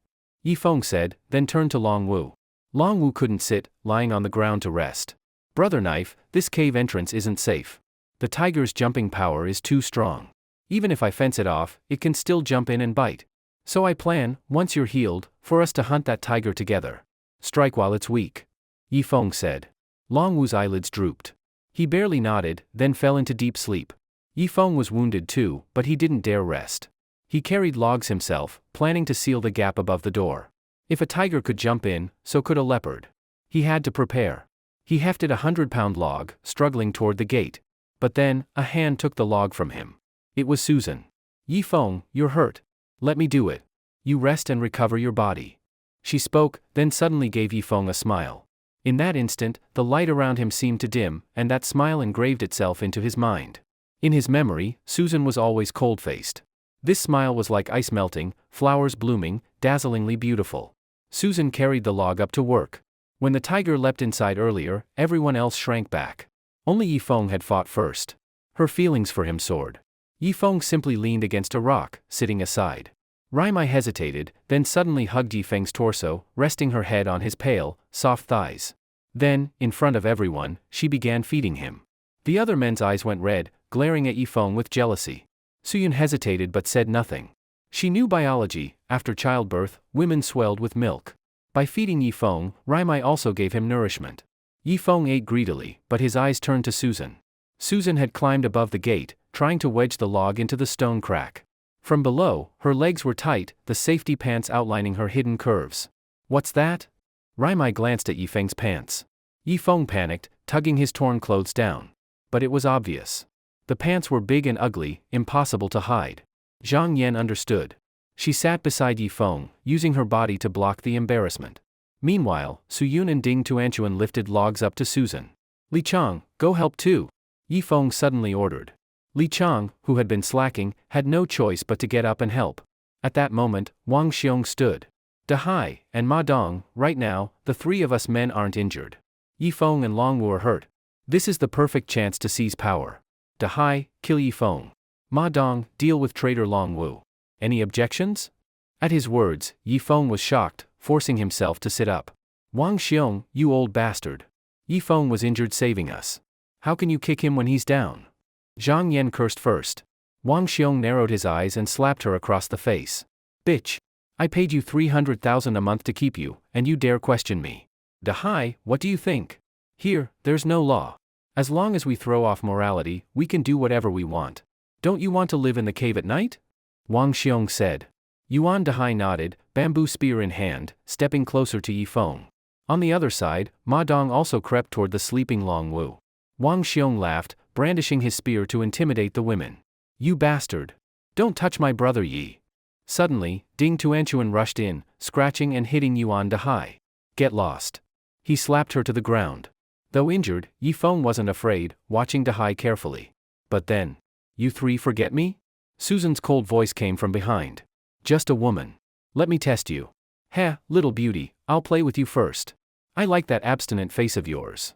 Yifeng said, then turned to Long Wu. Long Wu couldn't sit, lying on the ground to rest. Brother Knife, this cave entrance isn't safe. The tiger's jumping power is too strong. Even if I fence it off, it can still jump in and bite. So I plan, once you're healed, for us to hunt that tiger together. Strike while it's weak. Yifeng said. Long Wu's eyelids drooped. He barely nodded, then fell into deep sleep. Yifeng was wounded too, but he didn't dare rest. He carried logs himself, planning to seal the gap above the door. If a tiger could jump in, so could a leopard. He had to prepare. He hefted a 100-pound log, struggling toward the gate. But then, a hand took the log from him. It was Susan. Yifeng, you're hurt. Let me do it. You rest and recover your body. She spoke, then suddenly gave Yifeng a smile. In that instant, the light around him seemed to dim, and that smile engraved itself into his mind. In his memory, Susan was always cold-faced. This smile was like ice melting, flowers blooming, dazzlingly beautiful. Susan carried the log up to work. When the tiger leapt inside earlier, everyone else shrank back. Only Yifeng had fought first. Her feelings for him soared. Yifeng simply leaned against a rock, sitting aside. Raimai hesitated, then suddenly hugged Yifeng's torso, resting her head on his pale, soft thighs. Then, in front of everyone, she began feeding him. The other men's eyes went red, glaring at Yifeng with jealousy. Suyun hesitated but said nothing. She knew biology. After childbirth, women swelled with milk. By feeding Yifeng, Raimai also gave him nourishment. Yifeng ate greedily, but his eyes turned to Susan. Susan had climbed above the gate, trying to wedge the log into the stone crack. From below, her legs were tight, the safety pants outlining her hidden curves. What's that? Raimai glanced at Yifeng's pants. Yifeng panicked, tugging his torn clothes down. But it was obvious. The pants were big and ugly, impossible to hide. Zhang Yan understood. She sat beside Yifeng, using her body to block the embarrassment. Meanwhile, Suyun and Ding Tuanchuan lifted logs up to Susan. Li Chang, go help too. Yifeng suddenly ordered. Li Chang, who had been slacking, had no choice but to get up and help. At that moment, Wang Xiong stood. Dahai and Ma Dong, right now, the three of us men aren't injured. Yifeng and Long Wu are hurt. This is the perfect chance to seize power. Dahai, kill Yifeng. Ma Dong, deal with traitor Long Wu. Any objections? At his words, Yifeng was shocked, forcing himself to sit up. Wang Xiong, you old bastard. Yifeng was injured saving us. How can you kick him when he's down? Zhang Yan cursed first. Wang Xiong narrowed his eyes and slapped her across the face. Bitch. I paid you 300,000 a month to keep you, and you dare question me. Dahai, what do you think? Here, there's no law. As long as we throw off morality, we can do whatever we want. Don't you want to live in the cave at night? Wang Xiong said. Yuan Dahai nodded, bamboo spear in hand, stepping closer to Yifeng. On the other side, Ma Dong also crept toward the sleeping Long Wu. Wang Xiong laughed, brandishing his spear to intimidate the women. You bastard! Don't touch my brother Yi! Suddenly, Ding Tuanchuan rushed in, scratching and hitting Yuan Dahai. Get lost! He slapped her to the ground. Though injured, Yifeng wasn't afraid, watching Dahai carefully. But then, you three forget me? Susan's cold voice came from behind. Just a woman. Let me test you. Heh, little beauty, I'll play with you first. I like that abstinent face of yours.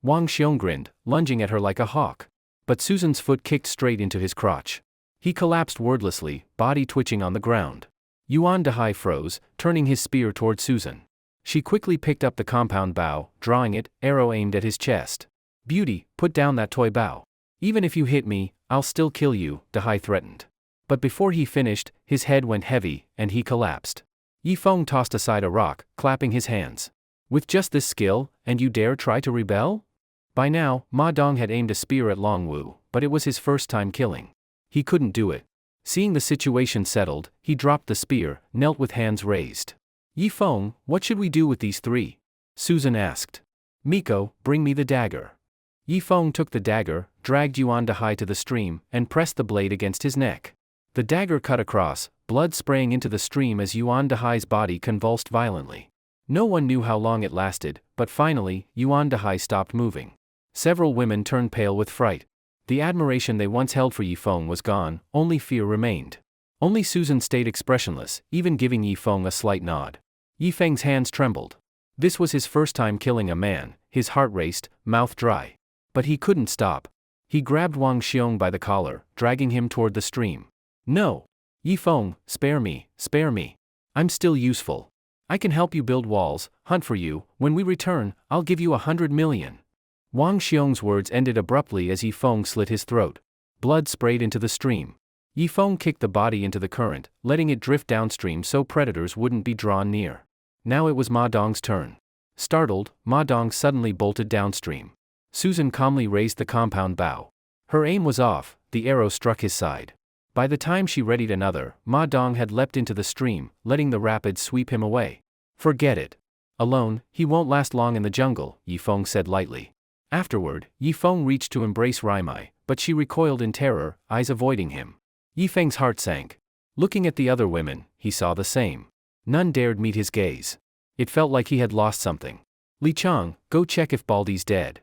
Wang Xiong grinned, lunging at her like a hawk. But Susan's foot kicked straight into his crotch. He collapsed wordlessly, body twitching on the ground. Yuan Dahai froze, turning his spear toward Susan. She quickly picked up the compound bow, drawing it, arrow aimed at his chest. Beauty, put down that toy bow. Even if you hit me, I'll still kill you, Dahai threatened. But before he finished, his head went heavy, and he collapsed. Yifeng tossed aside a rock, clapping his hands. With just this skill, and you dare try to rebel? By now, Ma Dong had aimed a spear at Long Wu, but it was his first time killing. He couldn't do it. Seeing the situation settled, he dropped the spear, knelt with hands raised. Yifeng, what should we do with these three? Susan asked. Miko, bring me the dagger. Yifeng took the dagger, dragged Yuan Dahai to the stream, and pressed the blade against his neck. The dagger cut across, blood spraying into the stream as Yuan Dahai's body convulsed violently. No one knew how long it lasted, but finally, Yuan Dahai stopped moving. Several women turned pale with fright. The admiration they once held for Yifeng was gone, only fear remained. Only Susan stayed expressionless, even giving Yifeng a slight nod. Yifeng's hands trembled. This was his first time killing a man, his heart raced, mouth dry. But he couldn't stop. He grabbed Wang Xiong by the collar, dragging him toward the stream. No! Yifeng, spare me, spare me. I'm still useful. I can help you build walls, hunt for you. When we return, I'll give you 100 million. Wang Xiong's words ended abruptly as Yifeng slit his throat. Blood sprayed into the stream. Yifeng kicked the body into the current, letting it drift downstream so predators wouldn't be drawn near. Now it was Ma Dong's turn. Startled, Ma Dong suddenly bolted downstream. Susan calmly raised the compound bow. Her aim was off, the arrow struck his side. By the time she readied another, Ma Dong had leapt into the stream, letting the rapids sweep him away. Forget it. Alone, he won't last long in the jungle, Yifeng said lightly. Afterward, Yifeng reached to embrace Raimai, but she recoiled in terror, eyes avoiding him. Yifeng's heart sank. Looking at the other women, he saw the same. None dared meet his gaze. It felt like he had lost something. Li Chang, go check if Baldy's dead.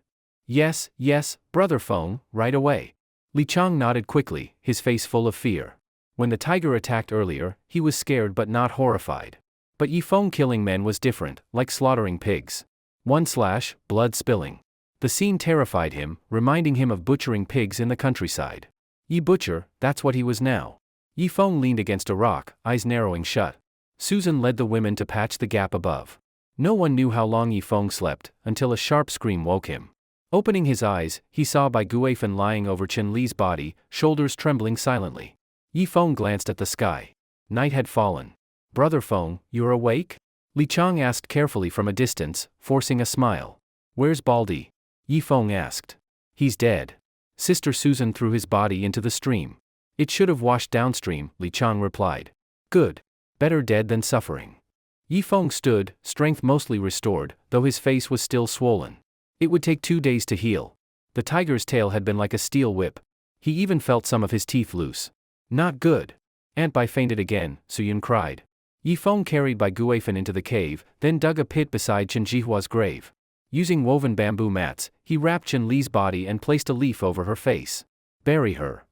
Yes, yes, Brother Feng, right away. Li Chang nodded quickly, his face full of fear. When the tiger attacked earlier, he was scared but not horrified. But Yifeng killing men was different, like slaughtering pigs. One slash, blood spilling. The scene terrified him, reminding him of butchering pigs in the countryside. Yi butcher, that's what he was now. Yifeng leaned against a rock, eyes narrowing shut. Susan led the women to patch the gap above. No one knew how long Yifeng slept, until a sharp scream woke him. Opening his eyes, he saw Bai Guifen lying over Chen Li's body, shoulders trembling silently. Yifeng glanced at the sky. Night had fallen. Brother Feng, you're awake? Li Chang asked carefully from a distance, forcing a smile. Where's Baldy? Yifeng asked. He's dead. Sister Susan threw his body into the stream. It should have washed downstream, Li Chang replied. Good. Better dead than suffering. Yifeng stood, strength mostly restored, though his face was still swollen. It would take 2 days to heal. The tiger's tail had been like a steel whip. He even felt some of his teeth loose. Not good. Aunt Bai fainted again, Suyun cried. Yifeng carried Bai Guifen into the cave, then dug a pit beside Chen Jihua's grave. Using woven bamboo mats, he wrapped Chen Li's body and placed a leaf over her face. Bury her.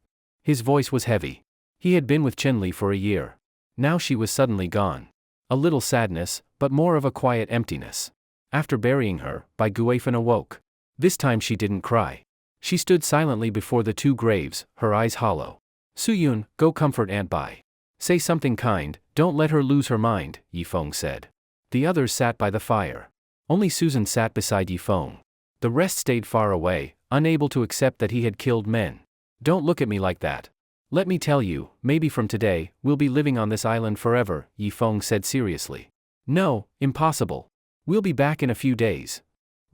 His voice was heavy. He had been with Chen Li for a year. Now she was suddenly gone. A little sadness, but more of a quiet emptiness. After burying her, Bai Guifen awoke. This time she didn't cry. She stood silently before the 2 graves, her eyes hollow. Suyun, go comfort Aunt Bai. Say something kind, don't let her lose her mind, Yifeng said. The others sat by the fire. Only Susan sat beside Yifeng. The rest stayed far away, unable to accept that he had killed men. Don't look at me like that. Let me tell you, maybe from today, we'll be living on this island forever, Yifeng said seriously. No, impossible. We'll be back in a few days.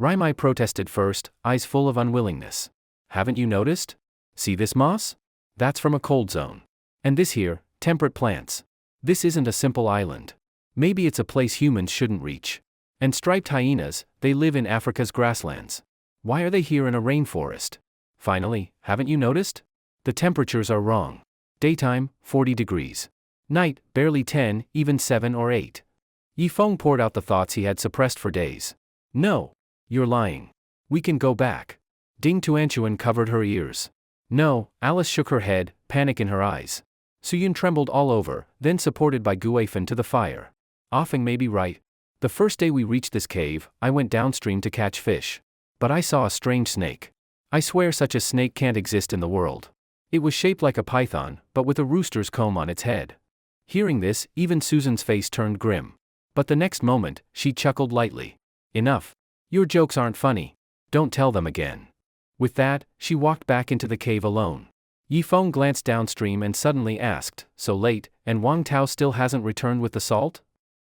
Raimai protested first, eyes full of unwillingness. Haven't you noticed? See this moss? That's from a cold zone. And this here, temperate plants. This isn't a simple island. Maybe it's a place humans shouldn't reach. And striped hyenas, they live in Africa's grasslands. Why are they here in a rainforest? Finally, haven't you noticed? The temperatures are wrong. Daytime, 40 degrees. Night, barely 10, even 7 or 8. Yifeng poured out the thoughts he had suppressed for days. No. You're lying. We can go back. Ding Tuanchuan covered her ears. No, Alice shook her head, panic in her eyes. Suyun trembled all over, then supported Bai Guifen to the fire. Offing may be right. The first day we reached this cave, I went downstream to catch fish. But I saw a strange snake. I swear such a snake can't exist in the world. It was shaped like a python, but with a rooster's comb on its head. Hearing this, even Susan's face turned grim. But the next moment, she chuckled lightly. Enough. Your jokes aren't funny. Don't tell them again. With that, she walked back into the cave alone. Yifeng glanced downstream and suddenly asked, so late, and Wang Tao still hasn't returned with the salt?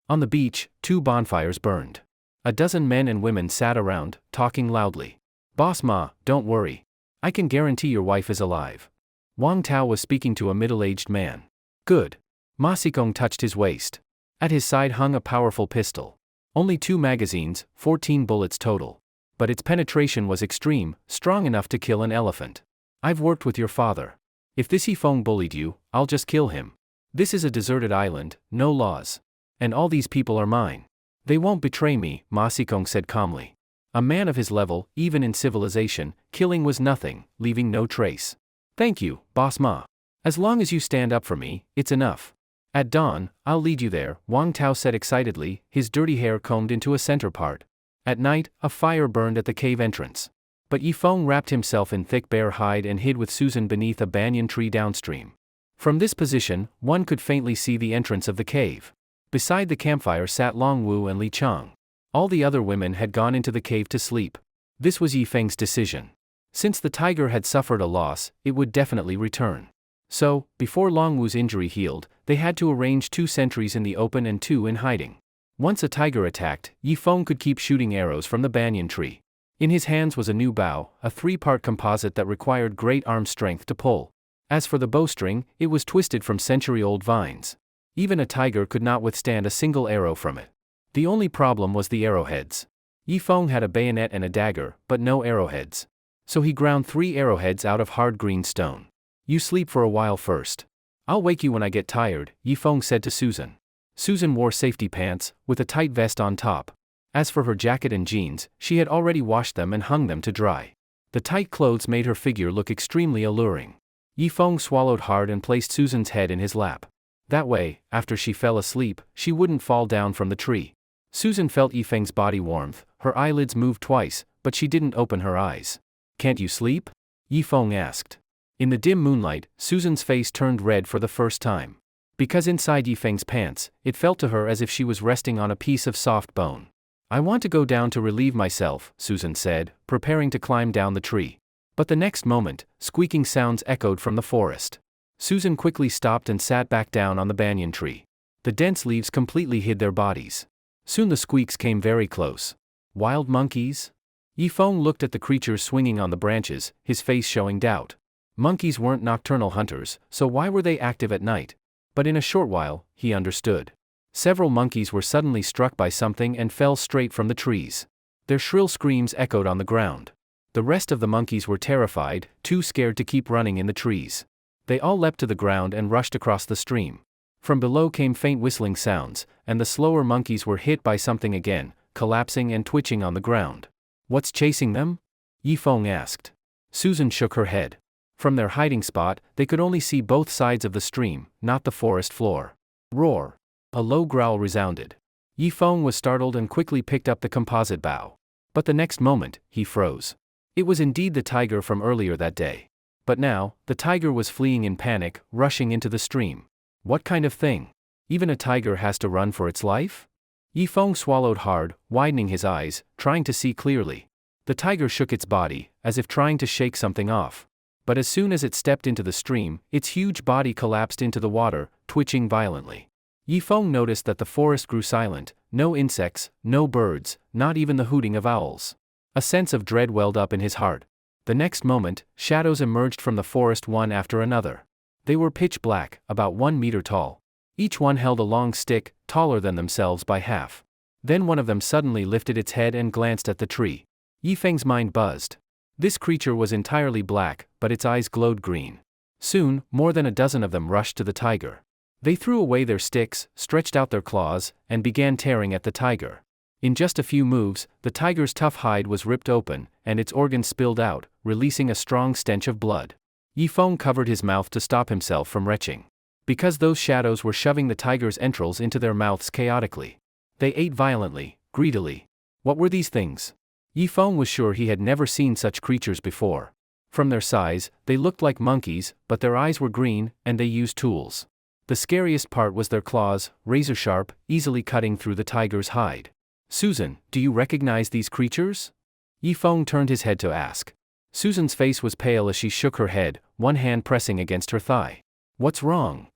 On the beach, 2 bonfires burned. A dozen men and women sat around, talking loudly. Boss Ma, don't worry. I can guarantee your wife is alive. Wang Tao was speaking to a middle-aged man. Good. Ma Xikong touched his waist. At his side hung a powerful pistol. Only 2 magazines, 14 bullets total. But its penetration was extreme, strong enough to kill an elephant. I've worked with your father. If this Yifeng bullied you, I'll just kill him. This is a deserted island, no laws. And all these people are mine. They won't betray me, Ma Xikong said calmly. A man of his level, even in civilization, killing was nothing, leaving no trace. Thank you, Boss Ma. As long as you stand up for me, it's enough. At dawn, I'll lead you there, Wang Tao said excitedly, his dirty hair combed into a center part. At night, a fire burned at the cave entrance. But Yifeng wrapped himself in thick bear hide and hid with Susan beneath a banyan tree downstream. From this position, one could faintly see the entrance of the cave. Beside the campfire sat Long Wu and Li Chang. All the other women had gone into the cave to sleep. This was Yifeng's decision. Since the tiger had suffered a loss, it would definitely return. So, before Long Wu's injury healed, they had to arrange 2 sentries in the open and 2 in hiding. Once a tiger attacked, Yifeng could keep shooting arrows from the banyan tree. In his hands was a new bow, a 3-part composite that required great arm strength to pull. As for the bowstring, it was twisted from century-old vines. Even a tiger could not withstand a single arrow from it. The only problem was the arrowheads. Yifeng had a bayonet and a dagger, but no arrowheads. So he ground 3 arrowheads out of hard green stone. You sleep for a while first. I'll wake you when I get tired, Yifeng said to Susan. Susan wore safety pants, with a tight vest on top. As for her jacket and jeans, she had already washed them and hung them to dry. The tight clothes made her figure look extremely alluring. Yifeng swallowed hard and placed Susan's head in his lap. That way, after she fell asleep, she wouldn't fall down from the tree. Susan felt Yifeng's body warmth, her eyelids moved twice, but she didn't open her eyes. Can't you sleep? Yifeng asked. In the dim moonlight, Susan's face turned red for the first time. Because inside Yifeng's pants, it felt to her as if she was resting on a piece of soft bone. I want to go down to relieve myself, Susan said, preparing to climb down the tree. But the next moment, squeaking sounds echoed from the forest. Susan quickly stopped and sat back down on the banyan tree. The dense leaves completely hid their bodies. Soon the squeaks came very close. Wild monkeys? Yifeng looked at the creatures swinging on the branches, his face showing doubt. Monkeys weren't nocturnal hunters, so why were they active at night? But in a short while, he understood. Several monkeys were suddenly struck by something and fell straight from the trees. Their shrill screams echoed on the ground. The rest of the monkeys were terrified, too scared to keep running in the trees. They all leapt to the ground and rushed across the stream. From below came faint whistling sounds, and the slower monkeys were hit by something again, collapsing and twitching on the ground. What's chasing them? Yifeng asked. Susan shook her head. From their hiding spot, they could only see both sides of the stream, not the forest floor. Roar! A low growl resounded. Yifeng was startled and quickly picked up the composite bow. But the next moment, he froze. It was indeed the tiger from earlier that day. But now, the tiger was fleeing in panic, rushing into the stream. What kind of thing? Even a tiger has to run for its life? Yifeng swallowed hard, widening his eyes, trying to see clearly. The tiger shook its body, as if trying to shake something off. But as soon as it stepped into the stream, its huge body collapsed into the water, twitching violently. Yifeng noticed that the forest grew silent, no insects, no birds, not even the hooting of owls. A sense of dread welled up in his heart. The next moment, shadows emerged from the forest one after another. They were pitch black, about 1 meter tall. Each one held a long stick, taller than themselves by half. Then one of them suddenly lifted its head and glanced at the tree. Yifeng's mind buzzed. This creature was entirely black, but its eyes glowed green. Soon, more than a dozen of them rushed to the tiger. They threw away their sticks, stretched out their claws, and began tearing at the tiger. In just a few moves, the tiger's tough hide was ripped open, and its organs spilled out, releasing a strong stench of blood. Yifeng covered his mouth to stop himself from retching. Because those shadows were shoving the tiger's entrails into their mouths chaotically. They ate violently, greedily. What were these things? Yifeng was sure he had never seen such creatures before. From their size, they looked like monkeys, but their eyes were green, and they used tools. The scariest part was their claws, razor-sharp, easily cutting through the tiger's hide. Susan, do you recognize these creatures? Yifeng turned his head to ask. Susan's face was pale as she shook her head, one hand pressing against her thigh. What's wrong?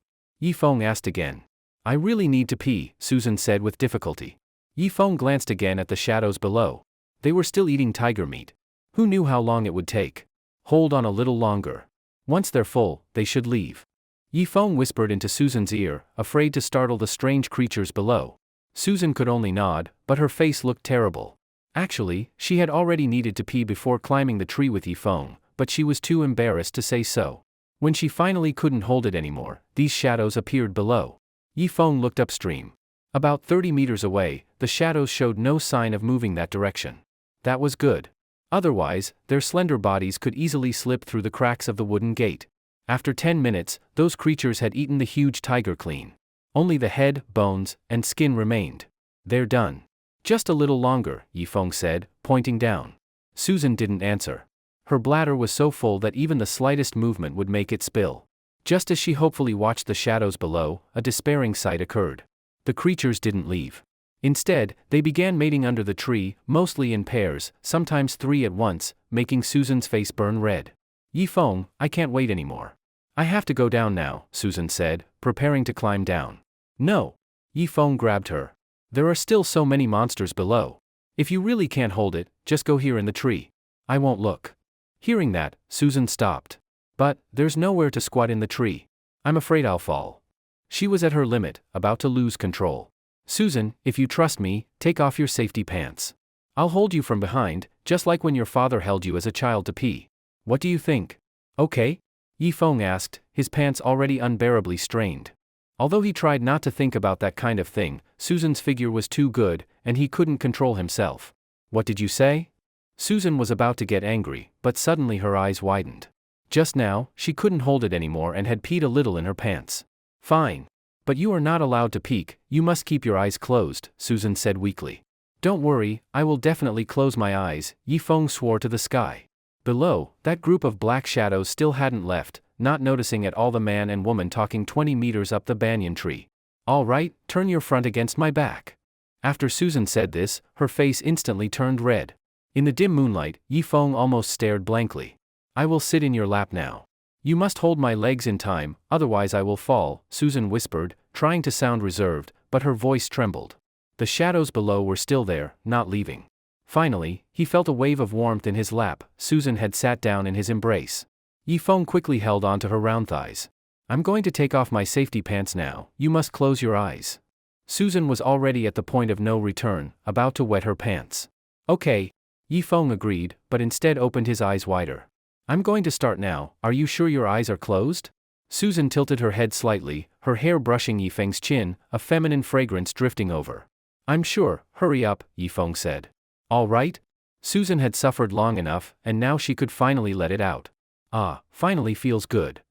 Yifeng asked again. I really need to pee, Susan said with difficulty. Yifeng glanced again at the shadows below. They were still eating tiger meat. Who knew how long it would take? Hold on a little longer. Once they're full, they should leave. Yifeng whispered into Susan's ear, afraid to startle the strange creatures below. Susan could only nod, but her face looked terrible. Actually, she had already needed to pee before climbing the tree with Yifeng, but she was too embarrassed to say so. When she finally couldn't hold it anymore, these shadows appeared below. Yifeng looked upstream. About 30 meters away, the shadows showed no sign of moving that direction. That was good. Otherwise, their slender bodies could easily slip through the cracks of the wooden gate. After 10 minutes, those creatures had eaten the huge tiger clean. Only the head, bones, and skin remained. They're done. Just a little longer, Yifeng said, pointing down. Susan didn't answer. Her bladder was so full that even the slightest movement would make it spill. Just as she hopefully watched the shadows below, a despairing sight occurred. The creatures didn't leave. Instead, they began mating under the tree, mostly in pairs, sometimes 3 at once, making Susan's face burn red. Yifeng, I can't wait anymore. I have to go down now, Susan said, preparing to climb down. No. Yifeng grabbed her. There are still so many monsters below. If you really can't hold it, just go here in the tree. I won't look. Hearing that, Susan stopped. But, there's nowhere to squat in the tree. I'm afraid I'll fall. She was at her limit, about to lose control. Susan, if you trust me, take off your safety pants. I'll hold you from behind, just like when your father held you as a child to pee. What do you think? Okay? Yifeng asked, his pants already unbearably strained. Although he tried not to think about that kind of thing, Susan's figure was too good, and he couldn't control himself. What did you say? Susan was about to get angry, but suddenly her eyes widened. Just now, she couldn't hold it anymore and had peed a little in her pants. Fine. But you are not allowed to peek, you must keep your eyes closed, Susan said weakly. Don't worry, I will definitely close my eyes, Yifeng swore to the sky. Below, that group of black shadows still hadn't left, not noticing at all the man and woman talking 20 meters up the banyan tree. All right, turn your front against my back. After Susan said this, her face instantly turned red. In the dim moonlight, Yifeng almost stared blankly. I will sit in your lap now. You must hold my legs in time, otherwise I will fall, Susan whispered, trying to sound reserved, but her voice trembled. The shadows below were still there, not leaving. Finally, he felt a wave of warmth in his lap. Susan had sat down in his embrace. Yifeng quickly held onto her round thighs. I'm going to take off my safety pants now, you must close your eyes. Susan was already at the point of no return, about to wet her pants. Okay. Yifeng agreed, but instead opened his eyes wider. I'm going to start now, are you sure your eyes are closed? Susan tilted her head slightly, her hair brushing Yifeng's chin, a feminine fragrance drifting over. I'm sure, hurry up, Yifeng said. All right? Susan had suffered long enough, and now she could finally let it out. Ah, finally feels good.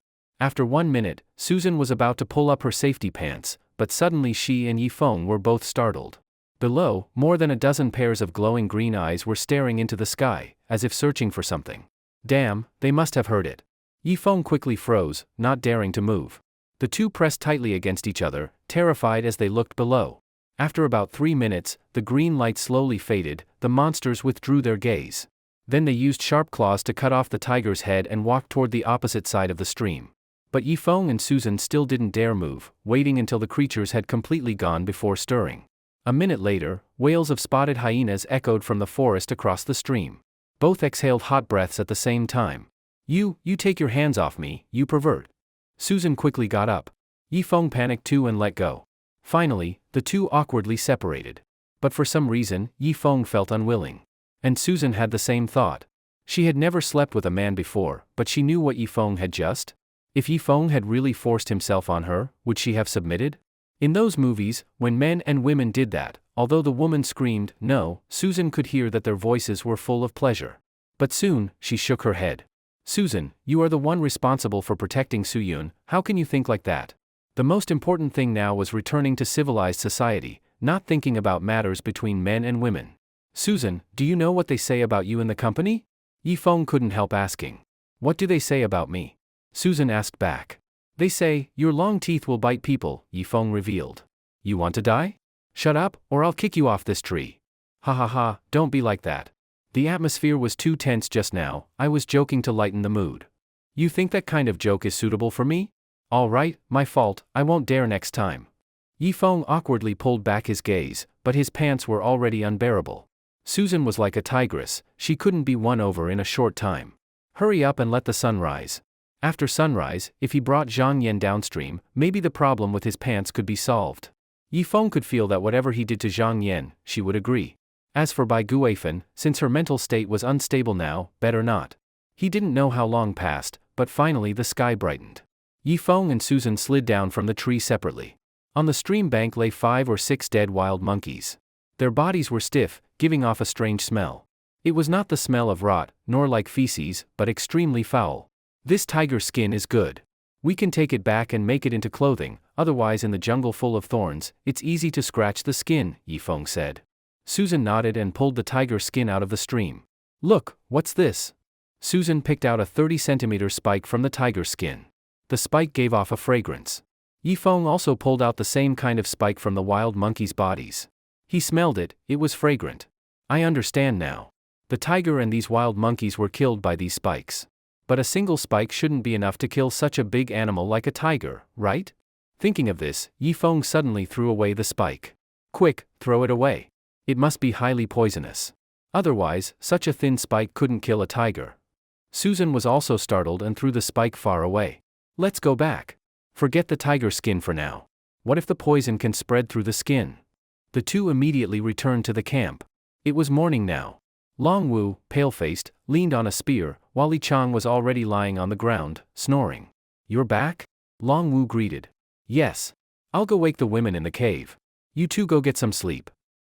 After 1 minute, Susan was about to pull up her safety pants, but suddenly she and Yifeng were both startled. Below, more than a dozen pairs of glowing green eyes were staring into the sky, as if searching for something. Damn, they must have heard it. Yifeng quickly froze, not daring to move. The two pressed tightly against each other, terrified as they looked below. After about 3 minutes, the green light slowly faded, the monsters withdrew their gaze. Then they used sharp claws to cut off the tiger's head and walked toward the opposite side of the stream. But Yifeng and Susan still didn't dare move, waiting until the creatures had completely gone before stirring. A minute later, wails of spotted hyenas echoed from the forest across the stream. Both exhaled hot breaths at the same time. You take your hands off me, you pervert. Susan quickly got up. Yifeng panicked too and let go. Finally, the two awkwardly separated. But for some reason, Yifeng felt unwilling. And Susan had the same thought. She had never slept with a man before, but she knew what Yifeng had just. If Yifeng had really forced himself on her, would she have submitted? In those movies, when men and women did that, although the woman screamed, no, Susan could hear that their voices were full of pleasure. But soon, she shook her head. Susan, you are the one responsible for protecting Suyun, how can you think like that? The most important thing now was returning to civilized society, not thinking about matters between men and women. Susan, do you know what they say about you in the company? Yifeng couldn't help asking. What do they say about me? Susan asked back. They say, your long teeth will bite people, Yifeng revealed. You want to die? Shut up, or I'll kick you off this tree. Ha ha ha, don't be like that. The atmosphere was too tense just now, I was joking to lighten the mood. You think that kind of joke is suitable for me? All right, my fault, I won't dare next time. Yifeng awkwardly pulled back his gaze, but his pants were already unbearable. Susan was like a tigress, she couldn't be won over in a short time. Hurry up and let the sun rise. After sunrise, if he brought Zhang Yan downstream, maybe the problem with his pants could be solved. Yifeng could feel that whatever he did to Zhang Yan, she would agree. As for Bai Guifen, since her mental state was unstable now, better not. He didn't know how long passed, but finally the sky brightened. Yifeng and Susan slid down from the tree separately. On the stream bank lay 5 or 6 dead wild monkeys. Their bodies were stiff, giving off a strange smell. It was not the smell of rot, nor like feces, but extremely foul. This tiger skin is good. We can take it back and make it into clothing, otherwise in the jungle full of thorns, it's easy to scratch the skin, Eong said. Susan nodded and pulled the tiger skin out of the stream. Look, what's this? Susan picked out a 30-centimeter spike from the tiger skin. The spike gave off a fragrance. Eong also pulled out the same kind of spike from the wild monkeys' bodies. He smelled it, it was fragrant. I understand now. The tiger and these wild monkeys were killed by these spikes. But a single spike shouldn't be enough to kill such a big animal like a tiger, right? Thinking of this, Eong suddenly threw away the spike. Quick, throw it away. It must be highly poisonous. Otherwise, such a thin spike couldn't kill a tiger. Susan was also startled and threw the spike far away. Let's go back. Forget the tiger skin for now. What if the poison can spread through the skin? The two immediately returned to the camp. It was morning now. Long Wu, pale-faced, leaned on a spear, while Li Chang was already lying on the ground, snoring. You're back? Long Wu greeted. Yes. I'll go wake the women in the cave. You two go get some sleep.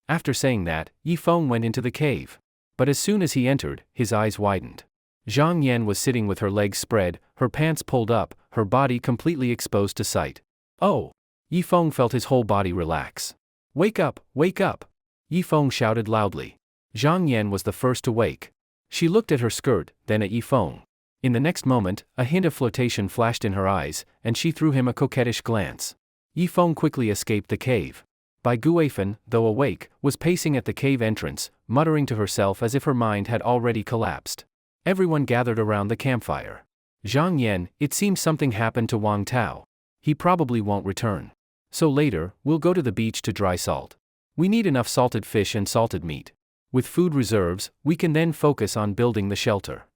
After saying that, Eong went into the cave. But as soon as he entered, his eyes widened. Zhang Yan was sitting with her legs spread, her pants pulled up, her body completely exposed to sight. Oh! Eong felt his whole body relax. Wake up, wake up! Eong shouted loudly. Zhang Yan was the first to wake. She looked at her skirt, then at Eong. In the next moment, a hint of flirtation flashed in her eyes, and she threw him a coquettish glance. Eong quickly escaped the cave. Bai Guifan, though awake, was pacing at the cave entrance, muttering to herself as if her mind had already collapsed. Everyone gathered around the campfire. Zhang Yan, it seems something happened to Wang Tao. He probably won't return. So later, we'll go to the beach to dry salt. We need enough salted fish and salted meat. With food reserves, we can then focus on building the shelter.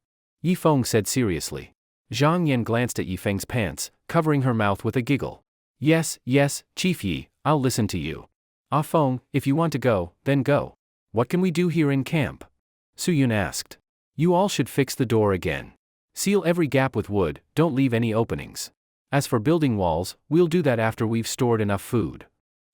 Eong said seriously. Zhang Yan glanced at Yifeng's pants, covering her mouth with a giggle. Yes, yes, Chief Yi, I'll listen to you. Ah Feng, if you want to go, then go. What can we do here in camp? Su Yun asked. You all should fix the door again. Seal every gap with wood, don't leave any openings. As for building walls, we'll do that after we've stored enough food.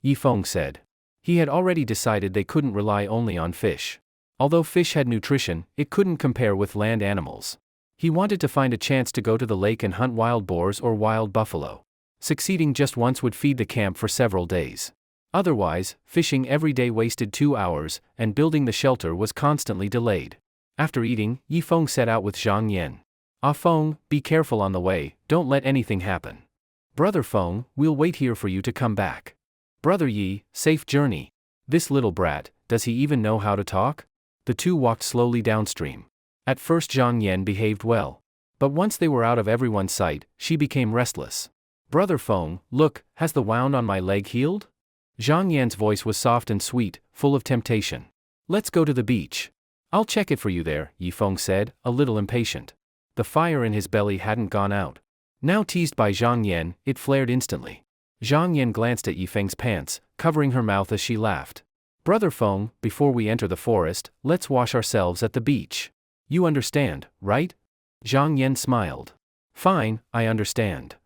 Eong said. He had already decided they couldn't rely only on fish. Although fish had nutrition, it couldn't compare with land animals. He wanted to find a chance to go to the lake and hunt wild boars or wild buffalo. Succeeding just once would feed the camp for several days. Otherwise, fishing every day wasted 2 hours, and building the shelter was constantly delayed. After eating, Eong set out with Zhang Yan. Ah Feng, be careful on the way, don't let anything happen. Brother Feng, we'll wait here for you to come back. Brother Yi, safe journey. This little brat, does he even know how to talk? The two walked slowly downstream. At first Zhang Yan behaved well. But once they were out of everyone's sight, she became restless. Brother Feng, look, has the wound on my leg healed? Zhang Yan's voice was soft and sweet, full of temptation. Let's go to the beach. I'll check it for you there, Eong said, a little impatient. The fire in his belly hadn't gone out. Now teased by Zhang Yan, it flared instantly. Zhang Yan glanced at Yifeng's pants, covering her mouth as she laughed. Brother Feng, before we enter the forest, let's wash ourselves at the beach. You understand, right? Zhang Yan smiled. Fine, I understand.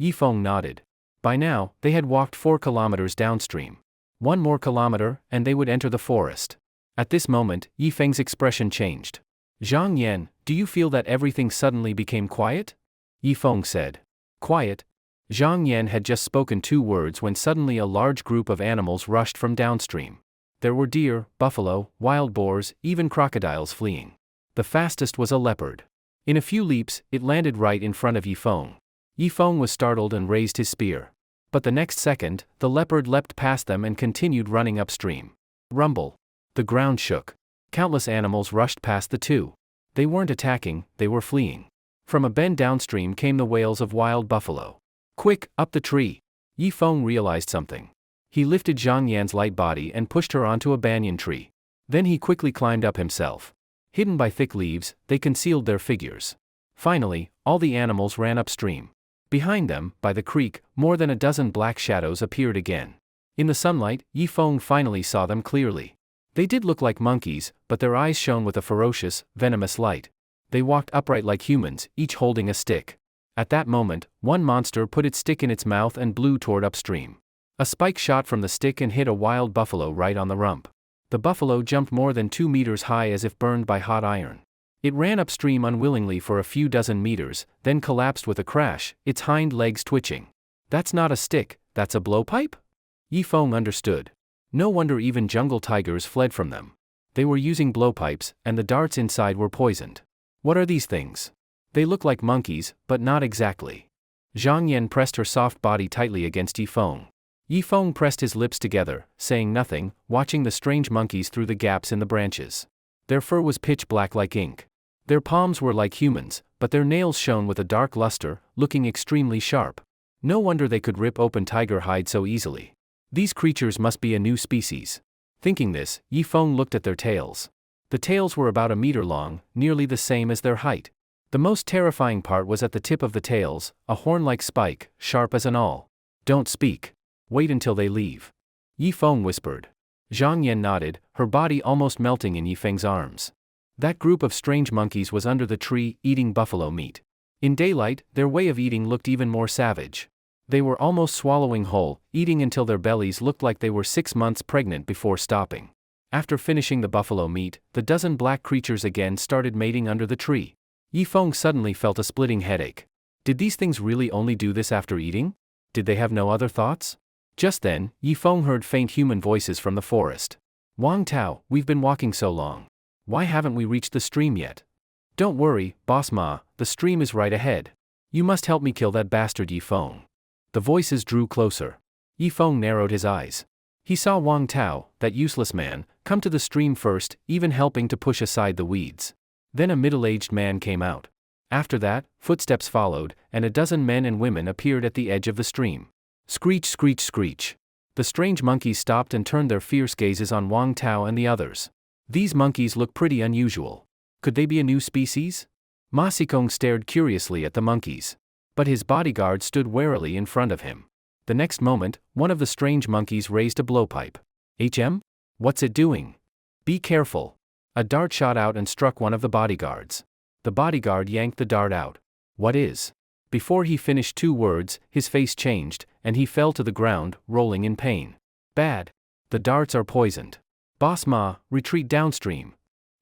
Yifeng nodded. By now, they had walked 4 kilometers downstream. 1 more kilometer, and they would enter the forest. At this moment, Yifeng's expression changed. Zhang Yan, do you feel that everything suddenly became quiet? Yifeng said. Quiet? Zhang Yan had just spoken 2 words when suddenly a large group of animals rushed from downstream. There were deer, buffalo, wild boars, even crocodiles fleeing. The fastest was a leopard. In a few leaps, it landed right in front of Yifeng. Yifeng was startled and raised his spear. But the next second, the leopard leapt past them and continued running upstream. Rumble. The ground shook. Countless animals rushed past the two. They weren't attacking, they were fleeing. From a bend downstream came the wails of wild buffalo. Quick, up the tree! Yifeng realized something. He lifted Zhang Yan's light body and pushed her onto a banyan tree. Then he quickly climbed up himself. Hidden by thick leaves, they concealed their figures. Finally, all the animals ran upstream. Behind them, by the creek, more than a dozen black shadows appeared again. In the sunlight, Yifeng finally saw them clearly. They did look like monkeys, but their eyes shone with a ferocious, venomous light. They walked upright like humans, each holding a stick. At that moment, one monster put its stick in its mouth and blew toward upstream. A spike shot from the stick and hit a wild buffalo right on the rump. The buffalo jumped more than 2 meters high as if burned by hot iron. It ran upstream unwillingly for a few dozen meters, then collapsed with a crash, its hind legs twitching. That's not a stick, that's a blowpipe? Yifeng understood. No wonder even jungle tigers fled from them. They were using blowpipes, and the darts inside were poisoned. What are these things? They look like monkeys, but not exactly. Zhang Yan pressed her soft body tightly against Yifeng. Yifeng pressed his lips together, saying nothing, watching the strange monkeys through the gaps in the branches. Their fur was pitch black like ink. Their palms were like humans, but their nails shone with a dark luster, looking extremely sharp. No wonder they could rip open tiger hide so easily. These creatures must be a new species. Thinking this, Yifeng looked at their tails. The tails were about a meter long, nearly the same as their height. The most terrifying part was at the tip of the tails, a horn-like spike, sharp as an awl. Don't speak. Wait until they leave. Yifeng whispered. Zhang Yan nodded, her body almost melting in Yifeng's arms. That group of strange monkeys was under the tree, eating buffalo meat. In daylight, their way of eating looked even more savage. They were almost swallowing whole, eating until their bellies looked like they were 6 months pregnant before stopping. After finishing the buffalo meat, the dozen black creatures again started mating under the tree. Yifeng suddenly felt a splitting headache. Did these things really only do this after eating? Did they have no other thoughts? Just then, Yifeng heard faint human voices from the forest. Wang Tao, we've been walking so long. Why haven't we reached the stream yet? Don't worry, Boss Ma, the stream is right ahead. You must help me kill that bastard Yifeng. The voices drew closer. Yifeng narrowed his eyes. He saw Wang Tao, that useless man, come to the stream first, even helping to push aside the weeds. Then a middle-aged man came out. After that, footsteps followed, and a dozen men and women appeared at the edge of the stream. Screech, screech, screech. The strange monkeys stopped and turned their fierce gazes on Wang Tao and the others. These monkeys look pretty unusual. Could they be a new species? Ma Xikong stared curiously at the monkeys. But his bodyguard stood warily in front of him. The next moment, one of the strange monkeys raised a blowpipe. What's it doing? Be careful. A dart shot out and struck one of the bodyguards. The bodyguard yanked the dart out. What is? Before he finished 2 words, his face changed, and he fell to the ground, rolling in pain. Bad. The darts are poisoned. Boss Ma, retreat downstream.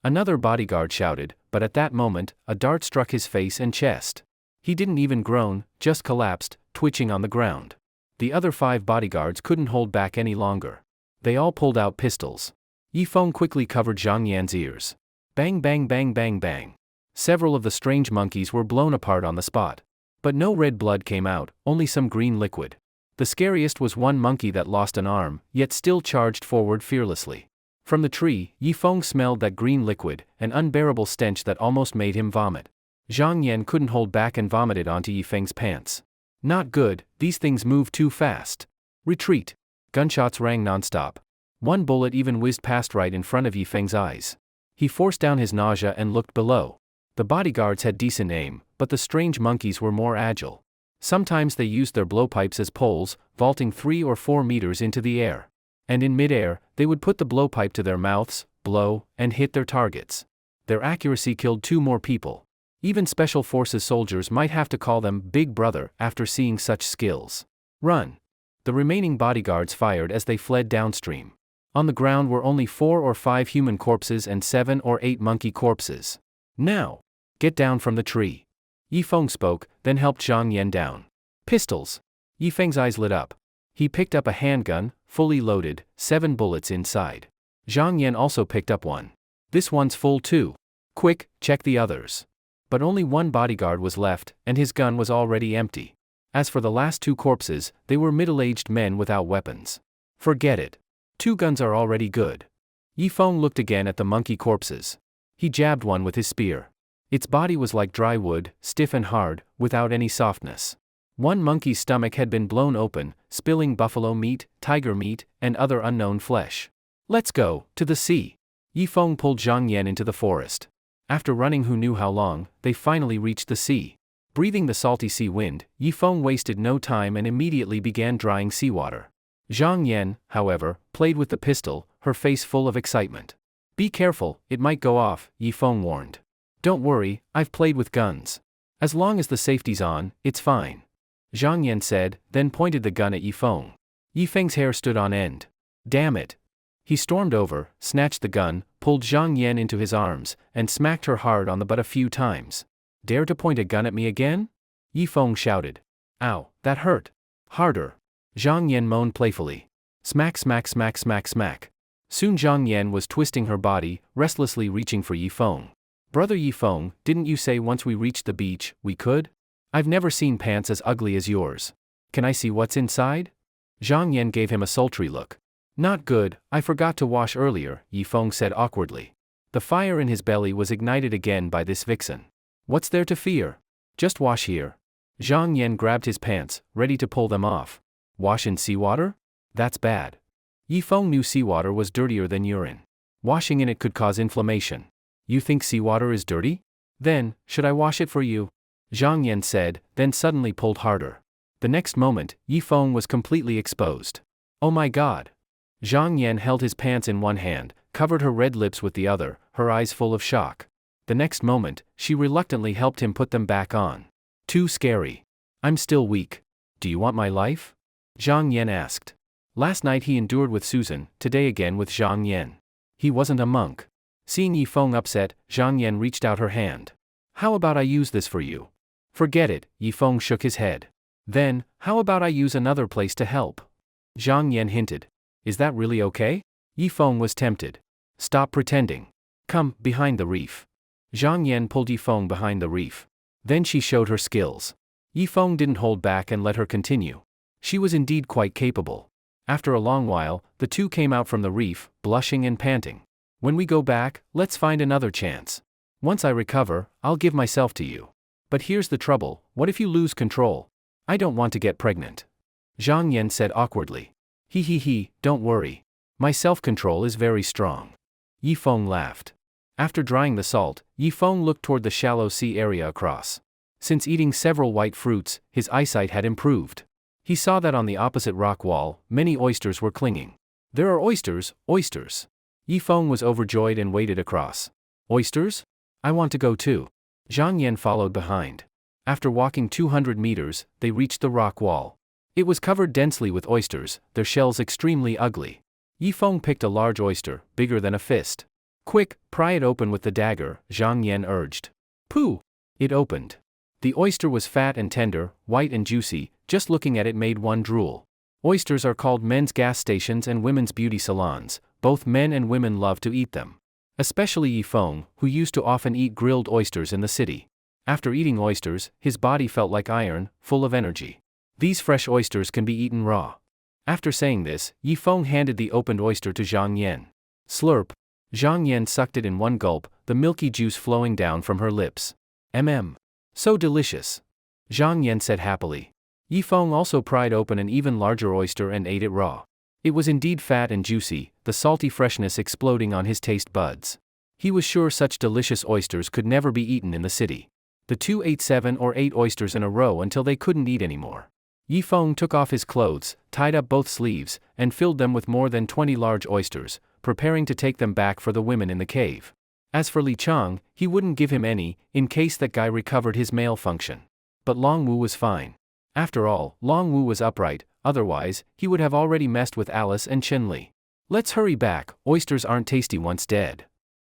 Another bodyguard shouted, but at that moment, a dart struck his face and chest. He didn't even groan, just collapsed, twitching on the ground. The other 5 bodyguards couldn't hold back any longer. They all pulled out pistols. Yifeng quickly covered Zhang Yan's ears. Bang bang bang bang bang. Several of the strange monkeys were blown apart on the spot. But no red blood came out, only some green liquid. The scariest was one monkey that lost an arm, yet still charged forward fearlessly. From the tree, Yifeng smelled that green liquid, an unbearable stench that almost made him vomit. Zhang Yan couldn't hold back and vomited onto Yifeng's pants. Not good, these things move too fast. Retreat. Gunshots rang nonstop. One bullet even whizzed past right in front of Yifeng's eyes. He forced down his nausea and looked below. The bodyguards had decent aim, but the strange monkeys were more agile. Sometimes they used their blowpipes as poles, vaulting 3 or 4 meters into the air. And in midair, they would put the blowpipe to their mouths, blow, and hit their targets. Their accuracy killed 2 more people. Even Special Forces soldiers might have to call them Big Brother after seeing such skills. Run! The remaining bodyguards fired as they fled downstream. On the ground were only 4 or 5 human corpses and 7 or 8 monkey corpses. Now! Get down from the tree. Yifeng spoke, then helped Zhang Yan down. Pistols! Yifeng's eyes lit up. He picked up a handgun, fully loaded, 7 bullets inside. Zhang Yan also picked up one. This one's full too. Quick, check the others. But only one bodyguard was left, and his gun was already empty. As for the last 2 corpses, they were middle-aged men without weapons. Forget it. 2 guns are already good. Yifeng looked again at the monkey corpses. He jabbed one with his spear. Its body was like dry wood, stiff and hard, without any softness. One monkey's stomach had been blown open, spilling buffalo meat, tiger meat, and other unknown flesh. Let's go, to the sea. Yifeng pulled Zhang Yan into the forest. After running who knew how long, they finally reached the sea. Breathing the salty sea wind, Yifeng wasted no time and immediately began drying seawater. Zhang Yan, however, played with the pistol, her face full of excitement. Be careful, it might go off, Yifeng warned. Don't worry, I've played with guns. As long as the safety's on, it's fine. Zhang Yan said, then pointed the gun at Yifeng. Yifeng's hair stood on end. Damn it. He stormed over, snatched the gun, pulled Zhang Yan into his arms, and smacked her hard on the butt a few times. Dare to point a gun at me again? Yifeng shouted. Ow, that hurt. Harder. Zhang Yan moaned playfully. Smack smack smack smack smack. Soon Zhang Yan was twisting her body, restlessly reaching for Yifeng. Brother Yifeng, didn't you say once we reached the beach, we could? I've never seen pants as ugly as yours. Can I see what's inside? Zhang Yan gave him a sultry look. Not good, I forgot to wash earlier, Yifeng said awkwardly. The fire in his belly was ignited again by this vixen. What's there to fear? Just wash here. Zhang Yan grabbed his pants, ready to pull them off. Wash in seawater? That's bad. Yifeng knew seawater was dirtier than urine. Washing in it could cause inflammation. You think seawater is dirty? Then, should I wash it for you? Zhang Yan said, then suddenly pulled harder. The next moment, Yifeng was completely exposed. Oh my god! Zhang Yan held his pants in one hand, covered her red lips with the other, her eyes full of shock. The next moment, she reluctantly helped him put them back on. Too scary. I'm still weak. Do you want my life? Zhang Yan asked. Last night he endured with Susan, today again with Zhang Yan. He wasn't a monk. Seeing Yifeng upset, Zhang Yan reached out her hand. How about I use this for you? Forget it, Yifeng shook his head. Then, how about I use another place to help? Zhang Yan hinted. Is that really okay? Yifeng was tempted. Stop pretending. Come, behind the reef. Zhang Yan pulled Yifeng behind the reef. Then she showed her skills. Yifeng didn't hold back and let her continue. She was indeed quite capable. After a long while, the two came out from the reef, blushing and panting. When we go back, let's find another chance. Once I recover, I'll give myself to you. But here's the trouble, what if you lose control? I don't want to get pregnant. Zhang Yan said awkwardly. He, don't worry. My self-control is very strong. Yifeng laughed. After drying the salt, Yifeng looked toward the shallow sea area across. Since eating several white fruits, his eyesight had improved. He saw that on the opposite rock wall, many oysters were clinging. There are oysters, oysters. Yifeng was overjoyed and waded across. Oysters? I want to go too. Zhang Yan followed behind. After walking 200 meters, they reached the rock wall. It was covered densely with oysters, their shells extremely ugly. Yifeng picked a large oyster, bigger than a fist. Quick, pry it open with the dagger, Zhang Yan urged. Pooh! It opened. The oyster was fat and tender, white and juicy, just looking at it made one drool. Oysters are called men's gas stations and women's beauty salons, both men and women love to eat them. Especially Yifeng, who used to often eat grilled oysters in the city. After eating oysters, his body felt like iron, full of energy. These fresh oysters can be eaten raw. After saying this, Yifeng handed the opened oyster to Zhang Yan. Slurp. Zhang Yan sucked it in one gulp, the milky juice flowing down from her lips. So delicious. Zhang Yan said happily. Yifeng also pried open an even larger oyster and ate it raw. It was indeed fat and juicy, the salty freshness exploding on his taste buds. He was sure such delicious oysters could never be eaten in the city. The two ate 7 or 8 oysters in a row until they couldn't eat anymore. Yifeng took off his clothes, tied up both sleeves, and filled them with more than 20 large oysters, preparing to take them back for the women in the cave. As for Li Chang, he wouldn't give him any, in case that guy recovered his male function. But Long Wu was fine. After all, Long Wu was upright, otherwise, he would have already messed with Alice and Chen Li. Let's hurry back, oysters aren't tasty once dead.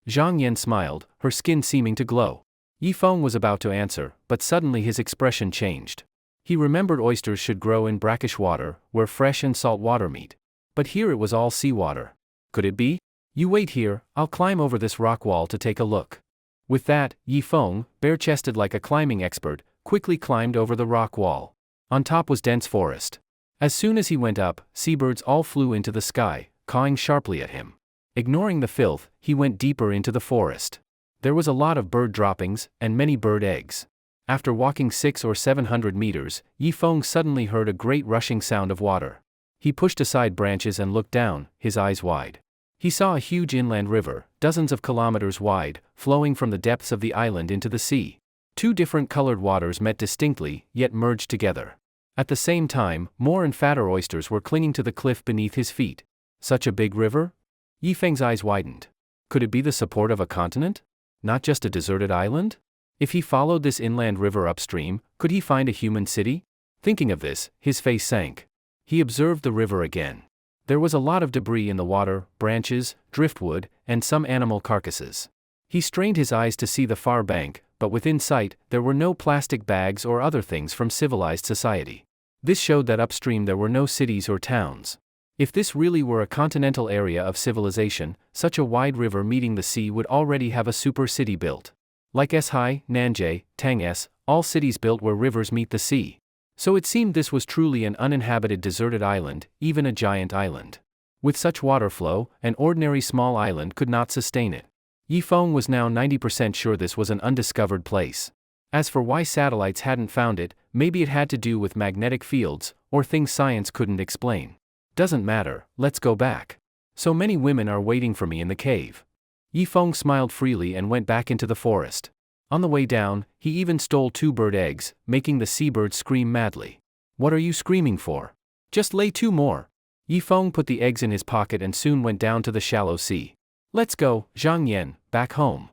Zhang Yan smiled, her skin seeming to glow. Yifeng was about to answer, but suddenly his expression changed. He remembered oysters should grow in brackish water, where fresh and salt water meet. But here it was all seawater. Could it be? You wait here, I'll climb over this rock wall to take a look. With that, Yifeng, bare-chested like a climbing expert, quickly climbed over the rock wall. On top was dense forest. As soon as he went up, seabirds all flew into the sky, cawing sharply at him. Ignoring the filth, he went deeper into the forest. There was a lot of bird droppings, and many bird eggs. After walking 600 or 700 meters, Yifeng suddenly heard a great rushing sound of water. He pushed aside branches and looked down, his eyes wide. He saw a huge inland river, dozens of kilometers wide, flowing from the depths of the island into the sea. Two different colored waters met distinctly, yet merged together. At the same time, more and fatter oysters were clinging to the cliff beneath his feet. Such a big river? Yifeng's eyes widened. Could it be the support of a continent? Not just a deserted island? If he followed this inland river upstream, could he find a human city? Thinking of this, his face sank. He observed the river again. There was a lot of debris in the water, branches, driftwood, and some animal carcasses. He strained his eyes to see the far bank, but within sight, there were no plastic bags or other things from civilized society. This showed that upstream there were no cities or towns. If this really were a continental area of civilization, such a wide river meeting the sea would already have a super city built. Like Shai, Nanjie, Tang-S, all cities built where rivers meet the sea. So it seemed this was truly an uninhabited deserted island, even a giant island. With such water flow, an ordinary small island could not sustain it. Yifeng was now 90% sure this was an undiscovered place. As for why satellites hadn't found it, maybe it had to do with magnetic fields, or things science couldn't explain. Doesn't matter, let's go back. So many women are waiting for me in the cave. Yifeng smiled freely and went back into the forest. On the way down, he even stole 2 bird eggs, making the seabird scream madly. What are you screaming for? Just lay 2 more. Yifeng put the eggs in his pocket and soon went down to the shallow sea. Let's go, Zhang Yan, back home.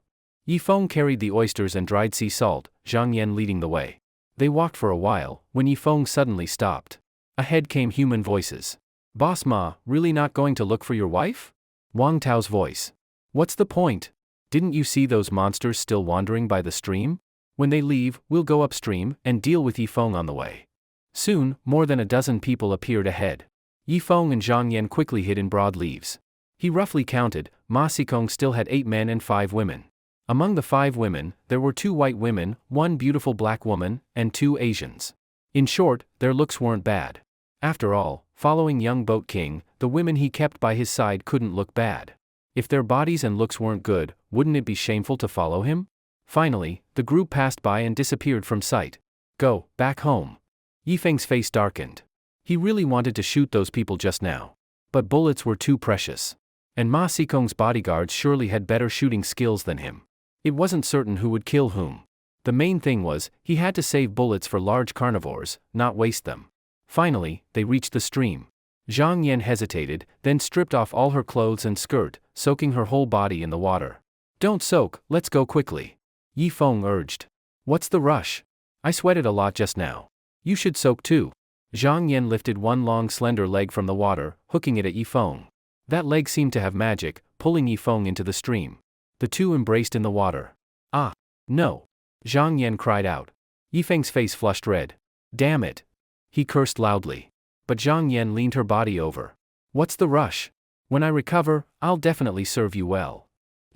Yifeng carried the oysters and dried sea salt, Zhang Yan leading the way. They walked for a while, when Yifeng suddenly stopped. Ahead came human voices. Boss Ma, really not going to look for your wife? Wang Tao's voice. What's the point? Didn't you see those monsters still wandering by the stream? When they leave, we'll go upstream and deal with Yifeng on the way. Soon, more than a dozen people appeared ahead. Yifeng and Zhang Yan quickly hid in broad leaves. He roughly counted, Ma Xikong still had 8 men and 5 women. Among the 5 women, there were 2 white women, 1 beautiful black woman, and 2 Asians. In short, their looks weren't bad. After all, following young Boat King, the women he kept by his side couldn't look bad. If their bodies and looks weren't good, wouldn't it be shameful to follow him? Finally, the group passed by and disappeared from sight. Go, back home. Yifeng's face darkened. He really wanted to shoot those people just now. But bullets were too precious. And Ma Xikong's bodyguards surely had better shooting skills than him. It wasn't certain who would kill whom. The main thing was, he had to save bullets for large carnivores, not waste them. Finally, they reached the stream. Zhang Yan hesitated, then stripped off all her clothes and skirt, soaking her whole body in the water. Don't soak, let's go quickly. Yifeng urged. What's the rush? I sweated a lot just now. You should soak too. Zhang Yan lifted one long slender leg from the water, hooking it at Yifeng. That leg seemed to have magic, pulling Yifeng into the stream. The two embraced in the water. Ah! No! Zhang Yan cried out. Yifeng's face flushed red. Damn it! He cursed loudly. But Zhang Yan leaned her body over. What's the rush? When I recover, I'll definitely serve you well.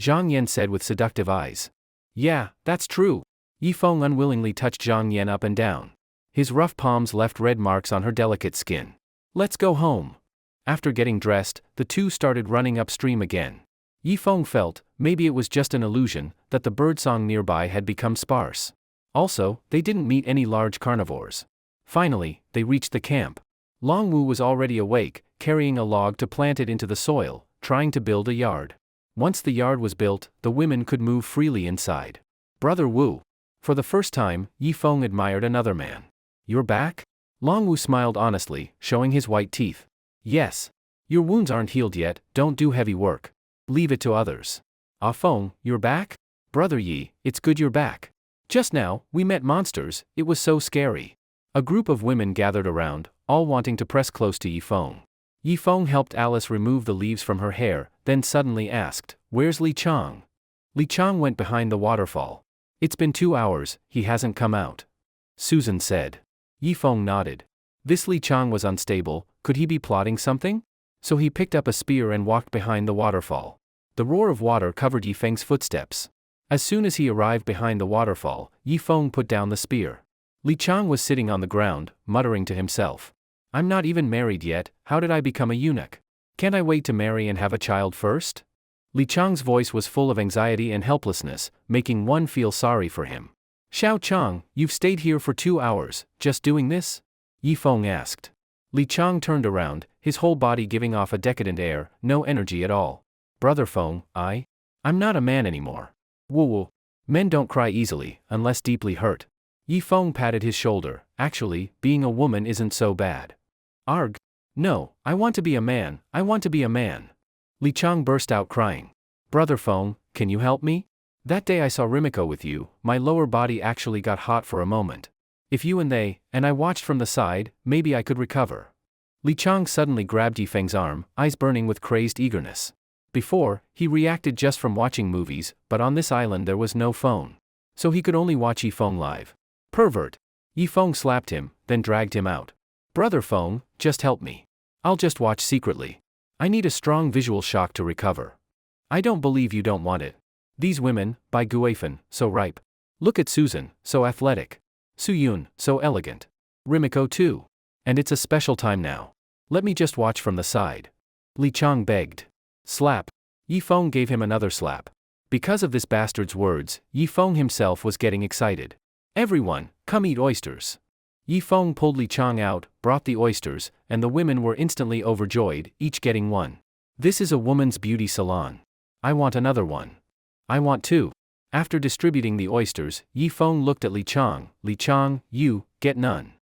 Zhang Yan said with seductive eyes. Yeah, that's true. Yifeng unwillingly touched Zhang Yan up and down. His rough palms left red marks on her delicate skin. Let's go home. After getting dressed, the two started running upstream again. Yifeng felt, maybe it was just an illusion, that the birdsong nearby had become sparse. Also, they didn't meet any large carnivores. Finally, they reached the camp. Longwu was already awake, carrying a log to plant it into the soil, trying to build a yard. Once the yard was built, the women could move freely inside. Brother Wu. For the first time, Yifeng admired another man. You're back? Longwu smiled honestly, showing his white teeth. Yes. Your wounds aren't healed yet, don't do heavy work. Leave it to others. Ah Feng, you're back? Brother Yi, it's good you're back. Just now, we met monsters, it was so scary. A group of women gathered around, all wanting to press close to Yifeng. Yifeng helped Alice remove the leaves from her hair, then suddenly asked, Where's Li Chang? Li Chang went behind the waterfall. It's been 2 hours, he hasn't come out. Susan said. Yifeng nodded. This Li Chang was unstable, could he be plotting something? So he picked up a spear and walked behind the waterfall. The roar of water covered Yifeng's footsteps. As soon as he arrived behind the waterfall, Yifeng put down the spear. Li Chang was sitting on the ground, muttering to himself. I'm not even married yet, how did I become a eunuch? Can't I wait to marry and have a child first? Li Chang's voice was full of anxiety and helplessness, making one feel sorry for him. Xiao Chang, you've stayed here for 2 hours, just doing this? Yifeng asked. Li Chang turned around, his whole body giving off a decadent air, no energy at all. Brother Feng, I'm not a man anymore. Woo. Men don't cry easily, unless deeply hurt. Yifeng patted his shoulder. Actually, being a woman isn't so bad. Arg. No, I want to be a man, I want to be a man. Li Chang burst out crying. Brother Feng, can you help me? That day I saw Rimiko with you, my lower body actually got hot for a moment. If you and I watched from the side, maybe I could recover. Li Chang suddenly grabbed Yifeng's arm, eyes burning with crazed eagerness. Before, he reacted just from watching movies, but on this island there was no phone. So he could only watch Yifeng live. Pervert! Yifeng slapped him, then dragged him out. Brother Feng, just help me. I'll just watch secretly. I need a strong visual shock to recover. I don't believe you don't want it. These women, by Guifen, so ripe. Look at Susan, so athletic. Suyun, so elegant. Rimiko too. And it's a special time now. Let me just watch from the side. Li Chang begged. Slap. Yifeng gave him another slap. Because of this bastard's words, Yifeng himself was getting excited. Everyone, come eat oysters. Yifeng pulled Li Chang out, brought the oysters, and the women were instantly overjoyed, each getting one. This is a woman's beauty salon. I want another one. I want two. After distributing the oysters, Yifeng looked at Li Chang. Li Chang, you, get none.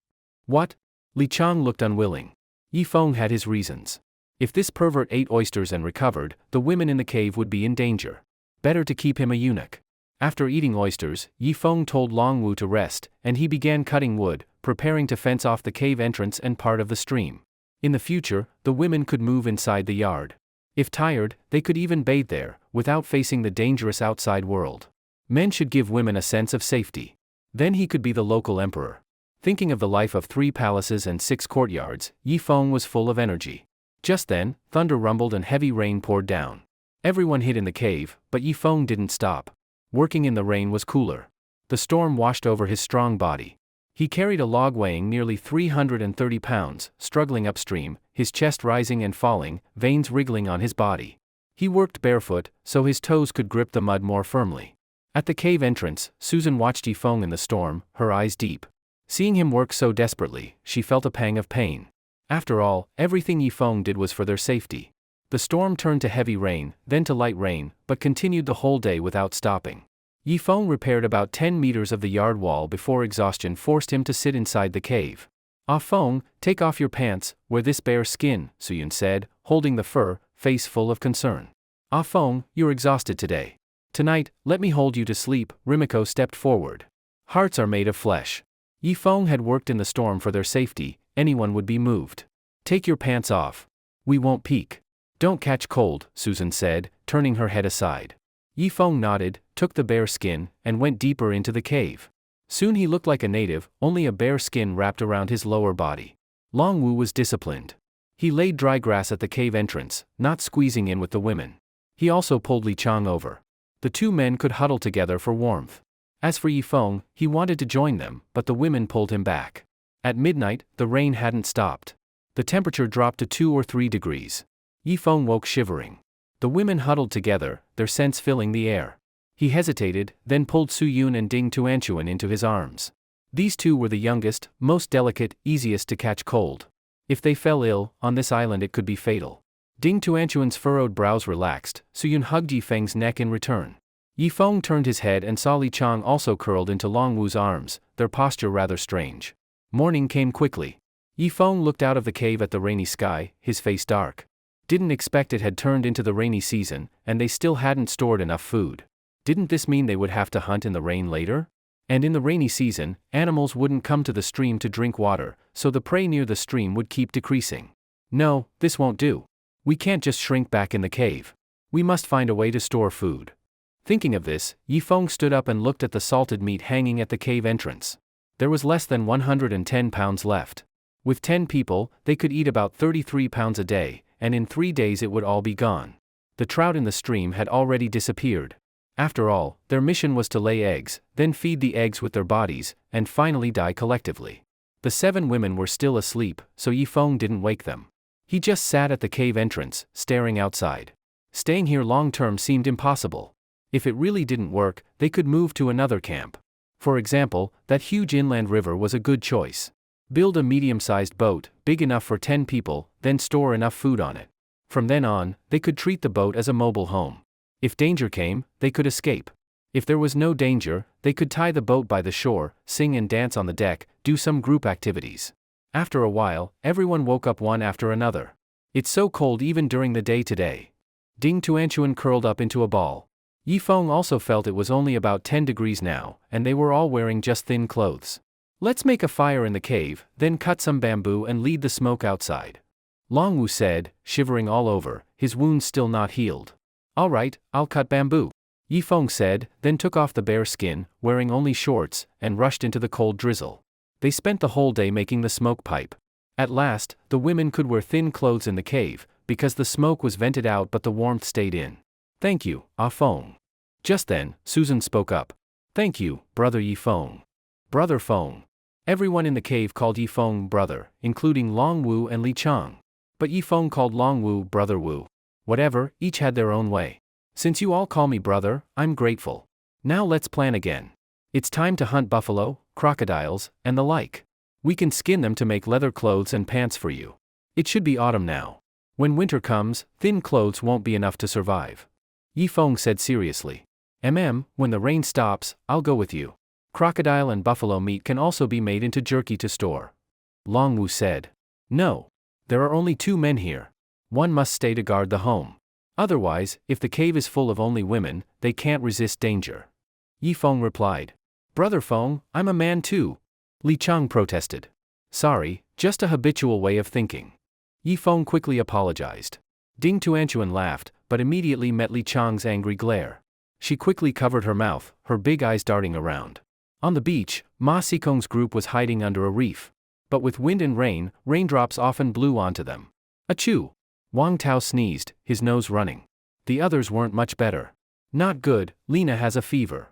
What? Li Chang looked unwilling. Yifeng had his reasons. If this pervert ate oysters and recovered, the women in the cave would be in danger. Better to keep him a eunuch. After eating oysters, Yifeng told Longwu to rest, and he began cutting wood, preparing to fence off the cave entrance and part of the stream. In the future, the women could move inside the yard. If tired, they could even bathe there, without facing the dangerous outside world. Men should give women a sense of safety. Then he could be the local emperor. Thinking of the life of 3 palaces and 6 courtyards, Yifeng was full of energy. Just then, thunder rumbled and heavy rain poured down. Everyone hid in the cave, but Yifeng didn't stop. Working in the rain was cooler. The storm washed over his strong body. He carried a log weighing nearly 330 pounds, struggling upstream, his chest rising and falling, veins wriggling on his body. He worked barefoot, so his toes could grip the mud more firmly. At the cave entrance, Susan watched Yifeng in the storm, her eyes deep. Seeing him work so desperately, she felt a pang of pain. After all, everything Yifeng did was for their safety. The storm turned to heavy rain, then to light rain, but continued the whole day without stopping. Yifeng repaired about 10 meters of the yard wall before exhaustion forced him to sit inside the cave. Ah Feng, take off your pants, wear this bare skin, Suyun said, holding the fur, face full of concern. Ah Feng, you're exhausted today. Tonight, let me hold you to sleep, Rimiko stepped forward. Hearts are made of flesh. Yifeng had worked in the storm for their safety, anyone would be moved. Take your pants off. We won't peek. Don't catch cold, Susan said, turning her head aside. Yifeng nodded, took the bare skin, and went deeper into the cave. Soon he looked like a native, only a bare skin wrapped around his lower body. Longwu was disciplined. He laid dry grass at the cave entrance, not squeezing in with the women. He also pulled Li Chang over. The 2 men could huddle together for warmth. As for Yifeng, he wanted to join them, but the women pulled him back. At midnight, the rain hadn't stopped. The temperature dropped to 2 or 3 degrees. Yifeng woke shivering. The women huddled together, their scents filling the air. He hesitated, then pulled Suyun and Ding Tuanchuan into his arms. These 2 were the youngest, most delicate, easiest to catch cold. If they fell ill, on this island it could be fatal. Ding Tuanchuan's furrowed brows relaxed, Suyun hugged Yifeng's neck in return. Yifeng turned his head and saw Li Chang also curled into Longwu's arms, their posture rather strange. Morning came quickly. Yifeng looked out of the cave at the rainy sky, his face dark. Didn't expect it had turned into the rainy season, and they still hadn't stored enough food. Didn't this mean they would have to hunt in the rain later? And in the rainy season, animals wouldn't come to the stream to drink water, so the prey near the stream would keep decreasing. No, this won't do. We can't just shrink back in the cave. We must find a way to store food. Thinking of this, Yifeng stood up and looked at the salted meat hanging at the cave entrance. There was less than 110 pounds left. With 10 people, they could eat about 33 pounds a day, and in 3 days it would all be gone. The trout in the stream had already disappeared. After all, their mission was to lay eggs, then feed the eggs with their bodies, and finally die collectively. The 7 women were still asleep, so Yifeng didn't wake them. He just sat at the cave entrance, staring outside. Staying here long-term seemed impossible. If it really didn't work, they could move to another camp. For example, that huge inland river was a good choice. Build a medium-sized boat, big enough for 10 people, then store enough food on it. From then on, they could treat the boat as a mobile home. If danger came, they could escape. If there was no danger, they could tie the boat by the shore, sing and dance on the deck, do some group activities. After a while, everyone woke up one after another. It's so cold even during the day today. Ding Tuanchuan curled up into a ball. Yifeng also felt it was only about 10 degrees now, and they were all wearing just thin clothes. Let's make a fire in the cave, then cut some bamboo and lead the smoke outside. Longwu said, shivering all over, his wounds still not healed. All right, I'll cut bamboo. Yifeng said, then took off the bare skin, wearing only shorts, and rushed into the cold drizzle. They spent the whole day making the smoke pipe. At last, the women could wear thin clothes in the cave, because the smoke was vented out but the warmth stayed in. Thank you, Ah Feng. Just then, Susan spoke up. Thank you, Brother Yifeng. Brother Feng. Everyone in the cave called Yifeng brother, including Long Wu and Li Chang. But Yifeng called Long Wu Brother Wu. Whatever, each had their own way. Since you all call me brother, I'm grateful. Now let's plan again. It's time to hunt buffalo, crocodiles, and the like. We can skin them to make leather clothes and pants for you. It should be autumn now. When winter comes, thin clothes won't be enough to survive. Yifeng said seriously. When the rain stops, I'll go with you. Crocodile and buffalo meat can also be made into jerky to store. Long Wu said. No. There are only 2 men here. One must stay to guard the home. Otherwise, if the cave is full of only women, they can't resist danger. Yifeng replied. Brother Feng, I'm a man too. Li Chang protested. Sorry, just a habitual way of thinking. Yifeng quickly apologized. Ding Tuanchuan laughed, but immediately met Li Chang's angry glare. She quickly covered her mouth, her big eyes darting around. On the beach, Ma Xikong's group was hiding under a reef. But with wind and rain, raindrops often blew onto them. Achoo! Wang Tao sneezed, his nose running. The others weren't much better. Not good, Lena has a fever.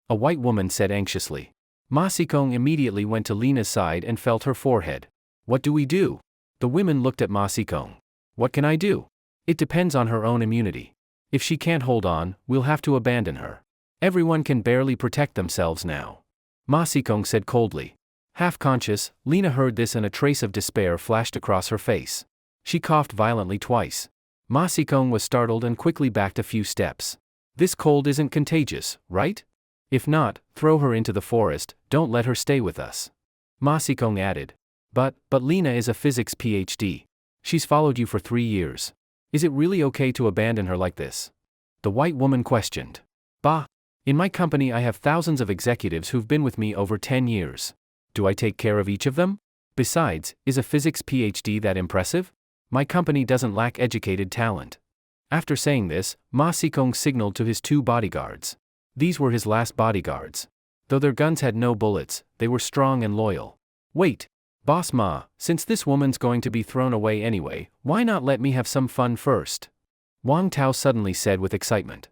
A white woman said anxiously. Ma Xikong immediately went to Lena's side and felt her forehead. What do we do? The women looked at Ma Xikong. What can I do? It depends on her own immunity. If she can't hold on, we'll have to abandon her. Everyone can barely protect themselves now. Ma Xikong said coldly. Half-conscious, Lena heard this and a trace of despair flashed across her face. She coughed violently twice. Ma Xikong was startled and quickly backed a few steps. This cold isn't contagious, right? If not, throw her into the forest, don't let her stay with us. Ma Xikong added. But Lena is a physics PhD. She's followed you for 3 years. Is it really okay to abandon her like this? The white woman questioned. Bah! In my company I have thousands of executives who've been with me over 10 years. Do I take care of each of them? Besides, is a physics PhD that impressive? My company doesn't lack educated talent. After saying this, Ma Xikong signaled to his 2 bodyguards. These were his last bodyguards. Though their guns had no bullets, they were strong and loyal. Wait! Boss Ma, since this woman's going to be thrown away anyway, why not let me have some fun first? Wang Tao suddenly said with excitement.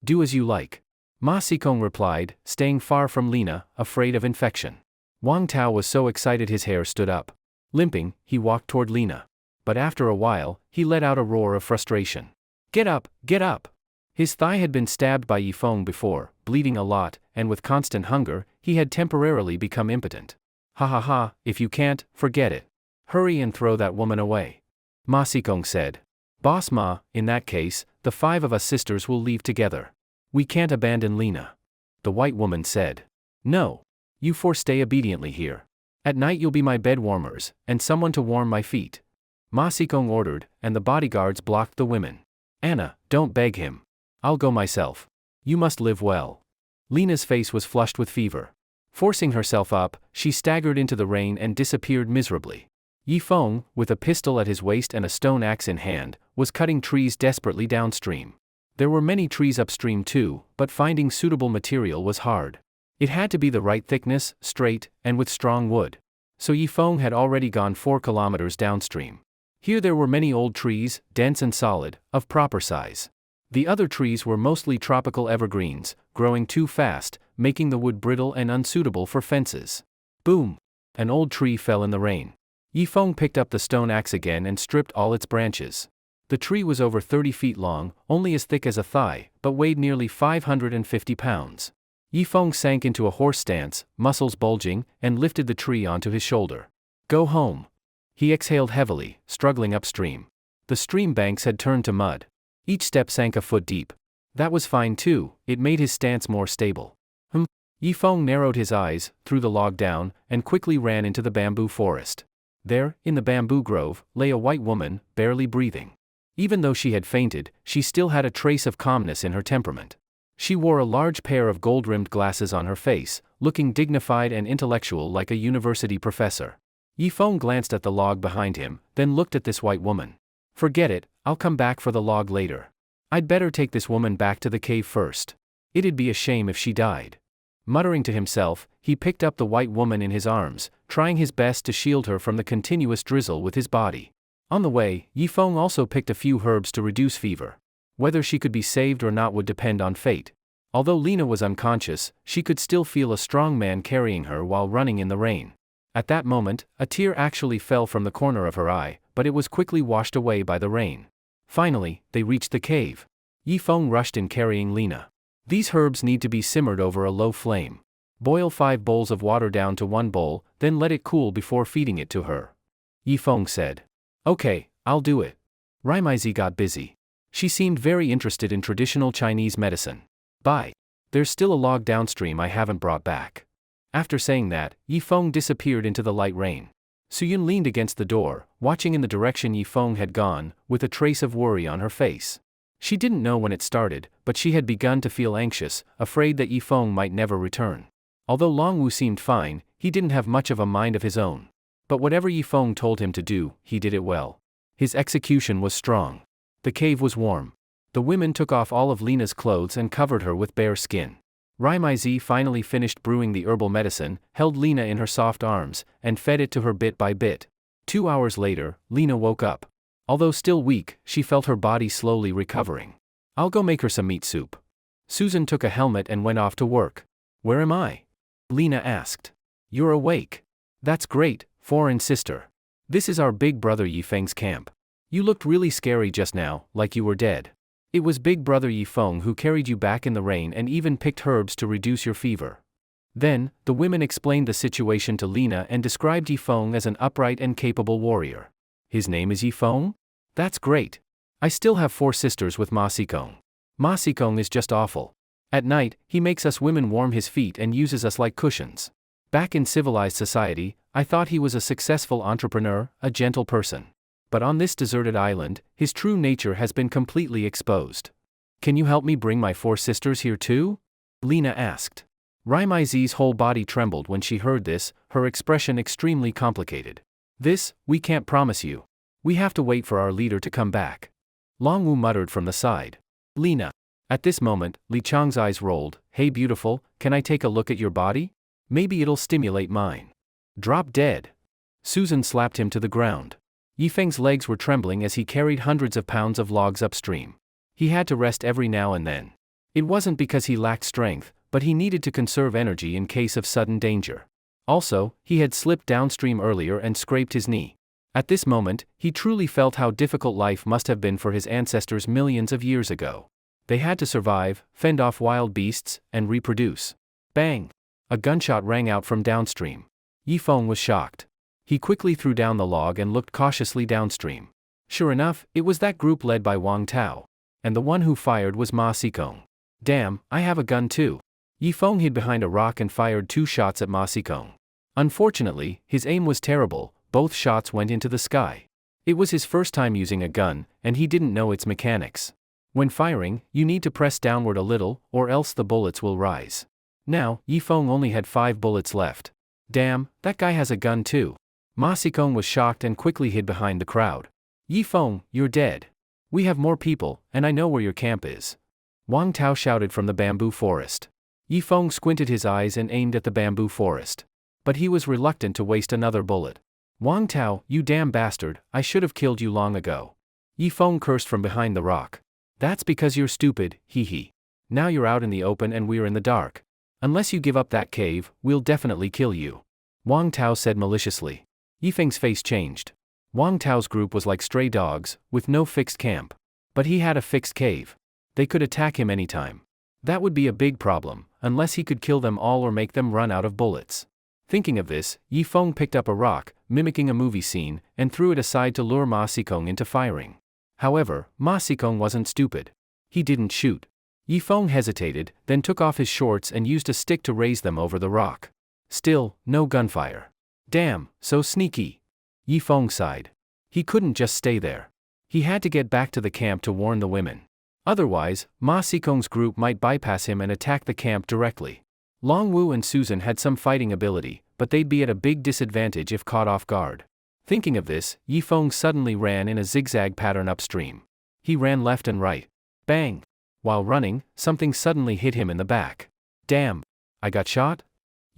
Do as you like. Ma Xikong replied, staying far from Lena, afraid of infection. Wang Tao was so excited his hair stood up. Limping, he walked toward Lena. But after a while, he let out a roar of frustration. Get up, get up! His thigh had been stabbed by Yifeng before, bleeding a lot, and with constant hunger, he had temporarily become impotent. Ha ha ha, if you can't, forget it. Hurry and throw that woman away. Ma Xikong said. Boss Ma, in that case, the 5 of us sisters will leave together. We can't abandon Lena. The white woman said. No. You 4 stay obediently here. At night you'll be my bed warmers, and someone to warm my feet. Ma Xikong ordered, and the bodyguards blocked the women. Anna, don't beg him. I'll go myself. You must live well. Lena's face was flushed with fever. Forcing herself up, she staggered into the rain and disappeared miserably. Yifeng, with a pistol at his waist and a stone axe in hand, was cutting trees desperately downstream. There were many trees upstream too, but finding suitable material was hard. It had to be the right thickness, straight, and with strong wood. So Yifeng had already gone 4 kilometers downstream. Here there were many old trees, dense and solid, of proper size. The other trees were mostly tropical evergreens, growing too fast, making the wood brittle and unsuitable for fences. Boom! An old tree fell in the rain. Yifeng picked up the stone axe again and stripped all its branches. The tree was over 30 feet long, only as thick as a thigh, but weighed nearly 550 pounds. Yifeng sank into a horse stance, muscles bulging, and lifted the tree onto his shoulder. Go home. He exhaled heavily, struggling upstream. The stream banks had turned to mud. Each step sank a foot deep. That was fine too, it made his stance more stable. Yifeng narrowed his eyes, threw the log down, and quickly ran into the bamboo forest. There, in the bamboo grove, lay a white woman, barely breathing. Even though she had fainted, she still had a trace of calmness in her temperament. She wore a large pair of gold-rimmed glasses on her face, looking dignified and intellectual like a university professor. Yifeng glanced at the log behind him, then looked at this white woman. Forget it, I'll come back for the log later. I'd better take this woman back to the cave first. It'd be a shame if she died. Muttering to himself, he picked up the white woman in his arms, trying his best to shield her from the continuous drizzle with his body. On the way, Yifeng also picked a few herbs to reduce fever. Whether she could be saved or not would depend on fate. Although Lena was unconscious, she could still feel a strong man carrying her while running in the rain. At that moment, a tear actually fell from the corner of her eye, but it was quickly washed away by the rain. Finally, they reached the cave. Yifeng rushed in carrying Lena. These herbs need to be simmered over a low flame. Boil 5 bowls of water down to 1 bowl, then let it cool before feeding it to her. Yifeng said. Okay, I'll do it. Raimaizi got busy. She seemed very interested in traditional Chinese medicine. Bye. There's still a log downstream I haven't brought back. After saying that, Yifeng disappeared into the light rain. Suyun leaned against the door, watching in the direction Yifeng had gone, with a trace of worry on her face. She didn't know when it started, but she had begun to feel anxious, afraid that Yifeng might never return. Although Longwu seemed fine, he didn't have much of a mind of his own. But whatever Yifeng told him to do, he did it well. His execution was strong. The cave was warm. The women took off all of Lena's clothes and covered her with bare skin. Raimaizi finally finished brewing the herbal medicine, held Lena in her soft arms, and fed it to her bit by bit. 2 hours later, Lena woke up. Although still weak, she felt her body slowly recovering. I'll go make her some meat soup. Susan took a helmet and went off to work. Where am I? Lena asked. You're awake. That's great, foreign sister. This is our big brother Yifeng's camp. You looked really scary just now, like you were dead. It was big brother Yifeng who carried you back in the rain and even picked herbs to reduce your fever. Then, the women explained the situation to Lena and described Yifeng as an upright and capable warrior. His name is Yifeng? That's great. I still have 4 sisters with Ma Xikong. Ma Xikong is just awful. At night, he makes us women warm his feet and uses us like cushions. Back in civilized society, I thought he was a successful entrepreneur, a gentle person. But on this deserted island, his true nature has been completely exposed. Can you help me bring my 4 sisters here too? Lena asked. Raimaizi's whole body trembled when she heard this, her expression extremely complicated. This, we can't promise you. We have to wait for our leader to come back. Longwu muttered from the side. Lena. At this moment, Li Chang's eyes rolled. Hey beautiful, can I take a look at your body? Maybe it'll stimulate mine. Drop dead. Susan slapped him to the ground. Yifeng's legs were trembling as he carried hundreds of pounds of logs upstream. He had to rest every now and then. It wasn't because he lacked strength, but he needed to conserve energy in case of sudden danger. Also, he had slipped downstream earlier and scraped his knee. At this moment, he truly felt how difficult life must have been for his ancestors millions of years ago. They had to survive, fend off wild beasts, and reproduce. Bang! A gunshot rang out from downstream. Yifeng was shocked. He quickly threw down the log and looked cautiously downstream. Sure enough, it was that group led by Wang Tao. And the one who fired was Ma Xikong. Damn, I have a gun too. Yifeng hid behind a rock and fired 2 shots at Ma Xikong. Unfortunately, his aim was terrible, both shots went into the sky. It was his first time using a gun, and he didn't know its mechanics. When firing, you need to press downward a little, or else the bullets will rise. Now, Yifeng only had 5 bullets left. Damn, that guy has a gun too. Ma Xikong was shocked and quickly hid behind the crowd. Yifeng, you're dead. We have more people, and I know where your camp is. Wang Tao shouted from the bamboo forest. Yifeng squinted his eyes and aimed at the bamboo forest. But he was reluctant to waste another bullet. Wang Tao, you damn bastard, I should have killed you long ago. Yifeng cursed from behind the rock. That's because you're stupid, hee hee. Now you're out in the open and we're in the dark. Unless you give up that cave, we'll definitely kill you. Wang Tao said maliciously. Yifeng's face changed. Wang Tao's group was like stray dogs, with no fixed camp. But he had a fixed cave. They could attack him anytime. That would be a big problem, unless he could kill them all or make them run out of bullets. Thinking of this, Yifeng picked up a rock, mimicking a movie scene, and threw it aside to lure Ma Xikong into firing. However, Ma Xikong wasn't stupid. He didn't shoot. Yifeng hesitated, then took off his shorts and used a stick to raise them over the rock. Still, no gunfire. Damn, so sneaky. Yifeng sighed. He couldn't just stay there. He had to get back to the camp to warn the women. Otherwise, Ma Xikong's group might bypass him and attack the camp directly. Longwoo and Susan had some fighting ability, but they'd be at a big disadvantage if caught off guard. Thinking of this, Yifeng suddenly ran in a zigzag pattern upstream. He ran left and right. Bang! While running, something suddenly hit him in the back. Damn! I got shot?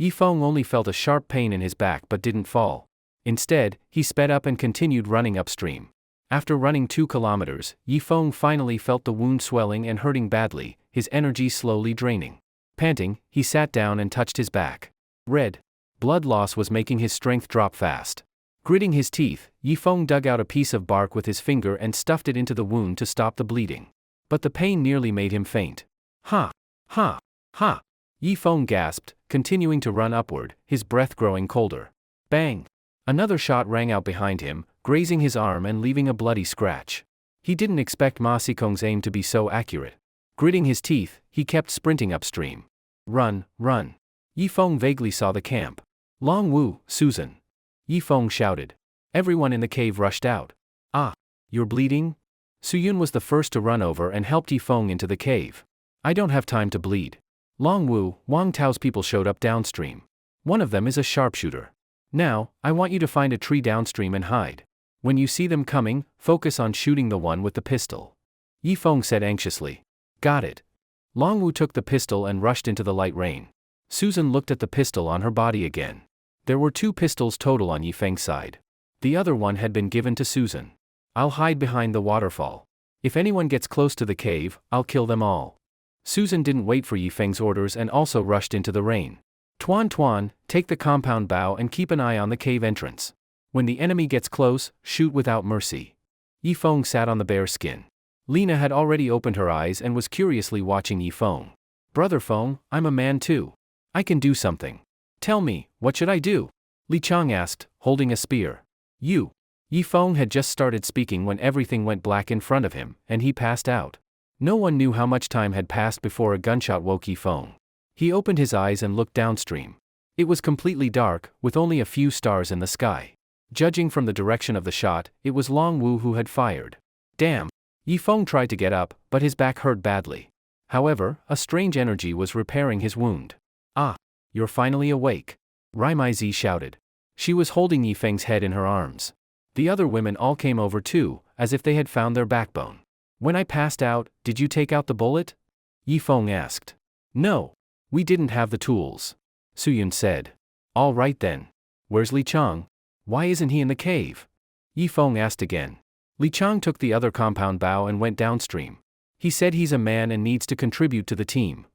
Yifeng only felt a sharp pain in his back but didn't fall. Instead, he sped up and continued running upstream. After running 2 kilometers, Yifeng finally felt the wound swelling and hurting badly, his energy slowly draining. Panting, he sat down and touched his back. Red blood loss was making his strength drop fast. Gritting his teeth, Yifeng dug out a piece of bark with his finger and stuffed it into the wound to stop the bleeding. But the pain nearly made him faint. Ha! Ha! Ha! Yifeng gasped, continuing to run upward, his breath growing colder. Bang! Another shot rang out behind him, grazing his arm and leaving a bloody scratch. He didn't expect Ma Sikong's aim to be so accurate. Gritting his teeth, he kept sprinting upstream. Run, run! Yifeng vaguely saw the camp. Longwoo, Susan! Yifeng shouted. Everyone in the cave rushed out. Ah! You're bleeding? Suyun was the first to run over and helped Yifeng into the cave. I don't have time to bleed. Longwoo, Wang Tao's people showed up downstream. One of them is a sharpshooter. Now, I want you to find a tree downstream and hide. When you see them coming, focus on shooting the one with the pistol. Yifeng said anxiously. Got it. Longwoo took the pistol and rushed into the light rain. Susan looked at the pistol on her body again. There were 2 pistols total on Yifeng's side. The other one had been given to Susan. I'll hide behind the waterfall. If anyone gets close to the cave, I'll kill them all. Susan didn't wait for Yifeng's orders and also rushed into the rain. Tuan Tuan, take the compound bow and keep an eye on the cave entrance. When the enemy gets close, shoot without mercy. Yifeng sat on the bear skin. Lena had already opened her eyes and was curiously watching Yifeng. Brother Feng, I'm a man too. I can do something. Tell me, what should I do? Li Chang asked, holding a spear. You. Yifeng had just started speaking when everything went black in front of him, and he passed out. No one knew how much time had passed before a gunshot woke Yifeng. He opened his eyes and looked downstream. It was completely dark, with only a few stars in the sky. Judging from the direction of the shot, it was Longwoo who had fired. Damn! Yifeng tried to get up, but his back hurt badly. However, a strange energy was repairing his wound. Ah! You're finally awake. Raimaizi shouted. She was holding Yifeng's head in her arms. The other women all came over too, as if they had found their backbone. When I passed out, did you take out the bullet? Yifeng asked. No. We didn't have the tools. Suyun said. All right then. Where's Li Chang? Why isn't he in the cave? Yifeng asked again. Li Chang took the other compound bow and went downstream. He said he's a man and needs to contribute to the team.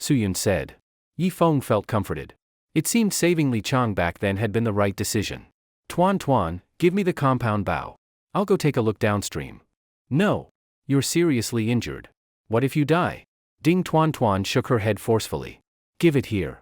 Suyun said. Yifeng felt comforted. It seemed saving Li Chang back then had been the right decision. Tuan Tuan, give me the compound bow. I'll go take a look downstream. No. You're seriously injured. What if you die? Ding Tuan Tuan shook her head forcefully. Give it here.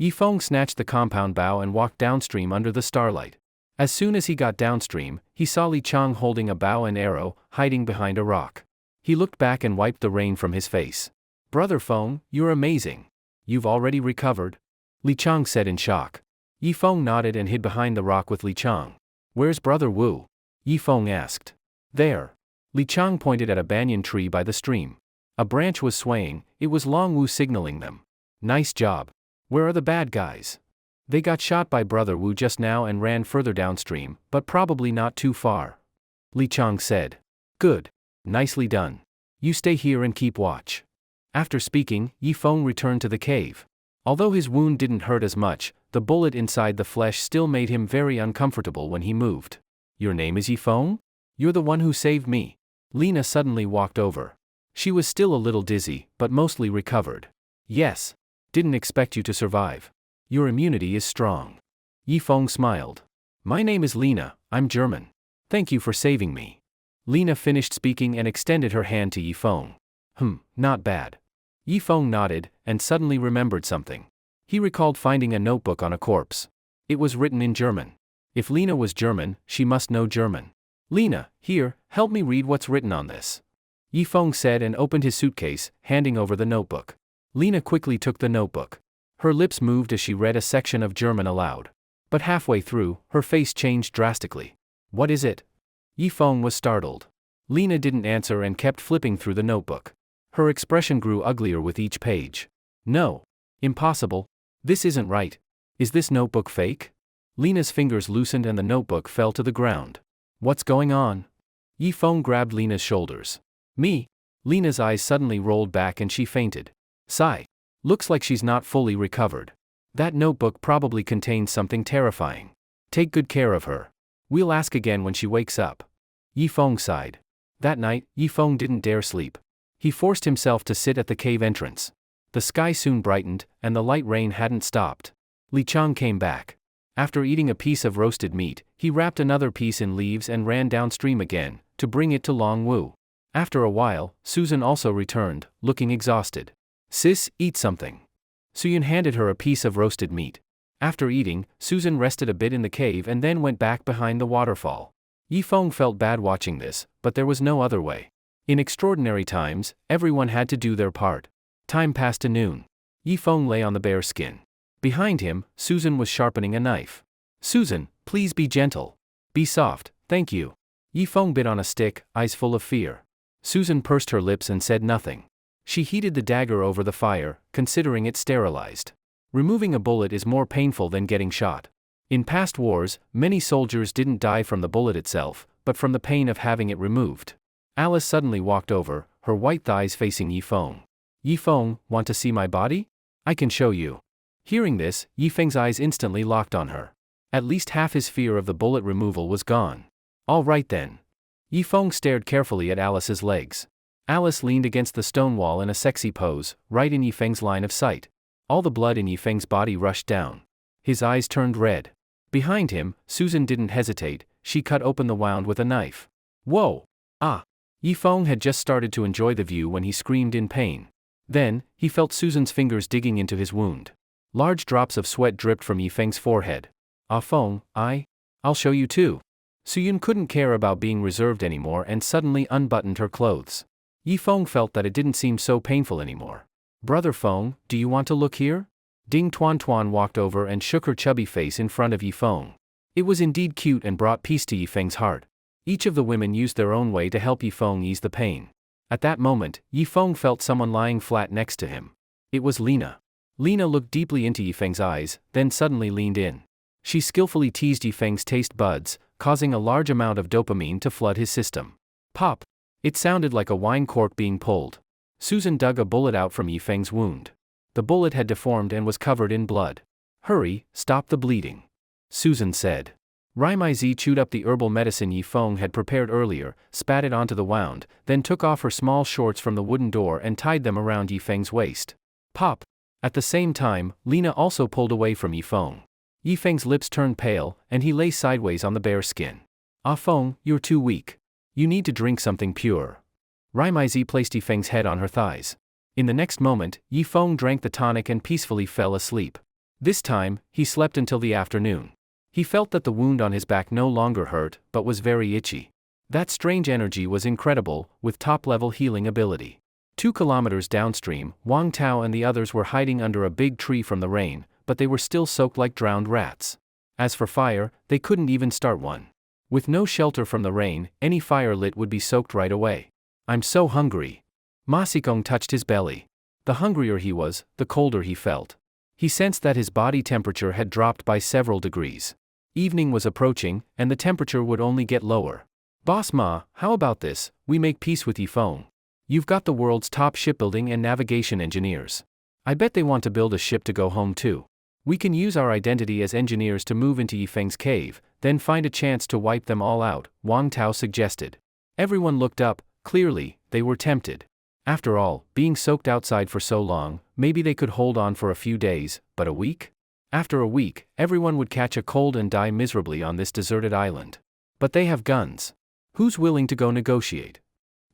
Yifeng snatched the compound bow and walked downstream under the starlight. As soon as he got downstream, he saw Li Chang holding a bow and arrow, hiding behind a rock. He looked back and wiped the rain from his face. Brother Feng, you're amazing. You've already recovered? Li Chang said in shock. Yifeng nodded and hid behind the rock with Li Chang. Where's Brother Wu? Yifeng asked. There. Li Chang pointed at a banyan tree by the stream. A branch was swaying, it was Longwoo signaling them. Nice job. Where are the bad guys? They got shot by Brother Wu just now and ran further downstream, but probably not too far. Li Chang said. Good. Nicely done. You stay here and keep watch. After speaking, Yifeng returned to the cave. Although his wound didn't hurt as much, the bullet inside the flesh still made him very uncomfortable when he moved. Your name is Yifeng? You're the one who saved me. Lena suddenly walked over. She was still a little dizzy, but mostly recovered. Yes. Didn't expect you to survive. Your immunity is strong. Yifeng smiled. My name is Lena, I'm German. Thank you for saving me. Lena finished speaking and extended her hand to Yifeng. Not bad. Yifeng nodded, and suddenly remembered something. He recalled finding a notebook on a corpse. It was written in German. If Lena was German, she must know German. Lena, here, help me read what's written on this. Yifeng said and opened his suitcase, handing over the notebook. Lena quickly took the notebook. Her lips moved as she read a section of German aloud. But halfway through, her face changed drastically. What is it? Yifeng was startled. Lena didn't answer and kept flipping through the notebook. Her expression grew uglier with each page. No. Impossible. This isn't right. Is this notebook fake? Lena's fingers loosened and the notebook fell to the ground. What's going on? Yifeng grabbed Lena's shoulders. Me? Lena's eyes suddenly rolled back and she fainted. Sigh. Looks like she's not fully recovered. That notebook probably contains something terrifying. Take good care of her. We'll ask again when she wakes up. Yifeng sighed. That night, Yifeng didn't dare sleep. He forced himself to sit at the cave entrance. The sky soon brightened, and the light rain hadn't stopped. Li Chang came back. After eating a piece of roasted meat, he wrapped another piece in leaves and ran downstream again, to bring it to Long Wu. After a while, Susan also returned, looking exhausted. Sis, eat something. Suyun handed her a piece of roasted meat. After eating, Susan rested a bit in the cave and then went back behind the waterfall. Yifeng felt bad watching this, but there was no other way. In extraordinary times, everyone had to do their part. Time passed to noon. Yifeng lay on the bear skin. Behind him, Susan was sharpening a knife. Susan, please be gentle. Be soft, thank you. Yifeng bit on a stick, eyes full of fear. Susan pursed her lips and said nothing. She heated the dagger over the fire, considering it sterilized. Removing a bullet is more painful than getting shot. In past wars, many soldiers didn't die from the bullet itself, but from the pain of having it removed. Alice suddenly walked over, her white thighs facing Yifeng. Yifeng, want to see my body? I can show you. Hearing this, Yifeng's eyes instantly locked on her. At least half his fear of the bullet removal was gone. All right then. Yifeng stared carefully at Alice's legs. Alice leaned against the stone wall in a sexy pose, right in Yifeng's line of sight. All the blood in Yifeng's body rushed down. His eyes turned red. Behind him, Susan didn't hesitate, she cut open the wound with a knife. Whoa! Ah! Yifeng had just started to enjoy the view when he screamed in pain. Then, he felt Susan's fingers digging into his wound. Large drops of sweat dripped from Yifeng's forehead. Ah Feng, I'll show you too. Suyun couldn't care about being reserved anymore and suddenly unbuttoned her clothes. Yifeng felt that it didn't seem so painful anymore. Brother Feng, do you want to look here? Ding Tuan Tuan walked over and shook her chubby face in front of Yifeng. It was indeed cute and brought peace to Yifeng's heart. Each of the women used their own way to help Yifeng ease the pain. At that moment, Yifeng felt someone lying flat next to him. It was Lena. Lena looked deeply into Yifeng's eyes, then suddenly leaned in. She skillfully teased Yifeng's taste buds, causing a large amount of dopamine to flood his system. Pop! It sounded like a wine cork being pulled. Susan dug a bullet out from Yifeng's wound. The bullet had deformed and was covered in blood. Hurry, stop the bleeding. Susan said. Raimaizi chewed up the herbal medicine Yifeng had prepared earlier, spat it onto the wound, then took off her small shorts from the wooden door and tied them around Yifeng's waist. Pop! At the same time, Lena also pulled away from Yifeng. Yifeng's lips turned pale, and he lay sideways on the bear skin. Ah Feng, you're too weak. You need to drink something pure. Raimaizi placed Yifeng's head on her thighs. In the next moment, Yifeng drank the tonic and peacefully fell asleep. This time, he slept until the afternoon. He felt that the wound on his back no longer hurt, but was very itchy. That strange energy was incredible, with top-level healing ability. 2 kilometers downstream, Wang Tao and the others were hiding under a big tree from the rain, but they were still soaked like drowned rats. As for fire, they couldn't even start one. With no shelter from the rain, any fire lit would be soaked right away. I'm so hungry. Ma Xikong touched his belly. The hungrier he was, the colder he felt. He sensed that his body temperature had dropped by several degrees. Evening was approaching, and the temperature would only get lower. Boss Ma, how about this? We make peace with Yifeng. You've got the world's top shipbuilding and navigation engineers. I bet they want to build a ship to go home too. We can use our identity as engineers to move into Yifeng's cave, then find a chance to wipe them all out, Wang Tao suggested. Everyone looked up. Clearly, they were tempted. After all, being soaked outside for so long, maybe they could hold on for a few days, but a week? After a week, everyone would catch a cold and die miserably on this deserted island. But they have guns. Who's willing to go negotiate?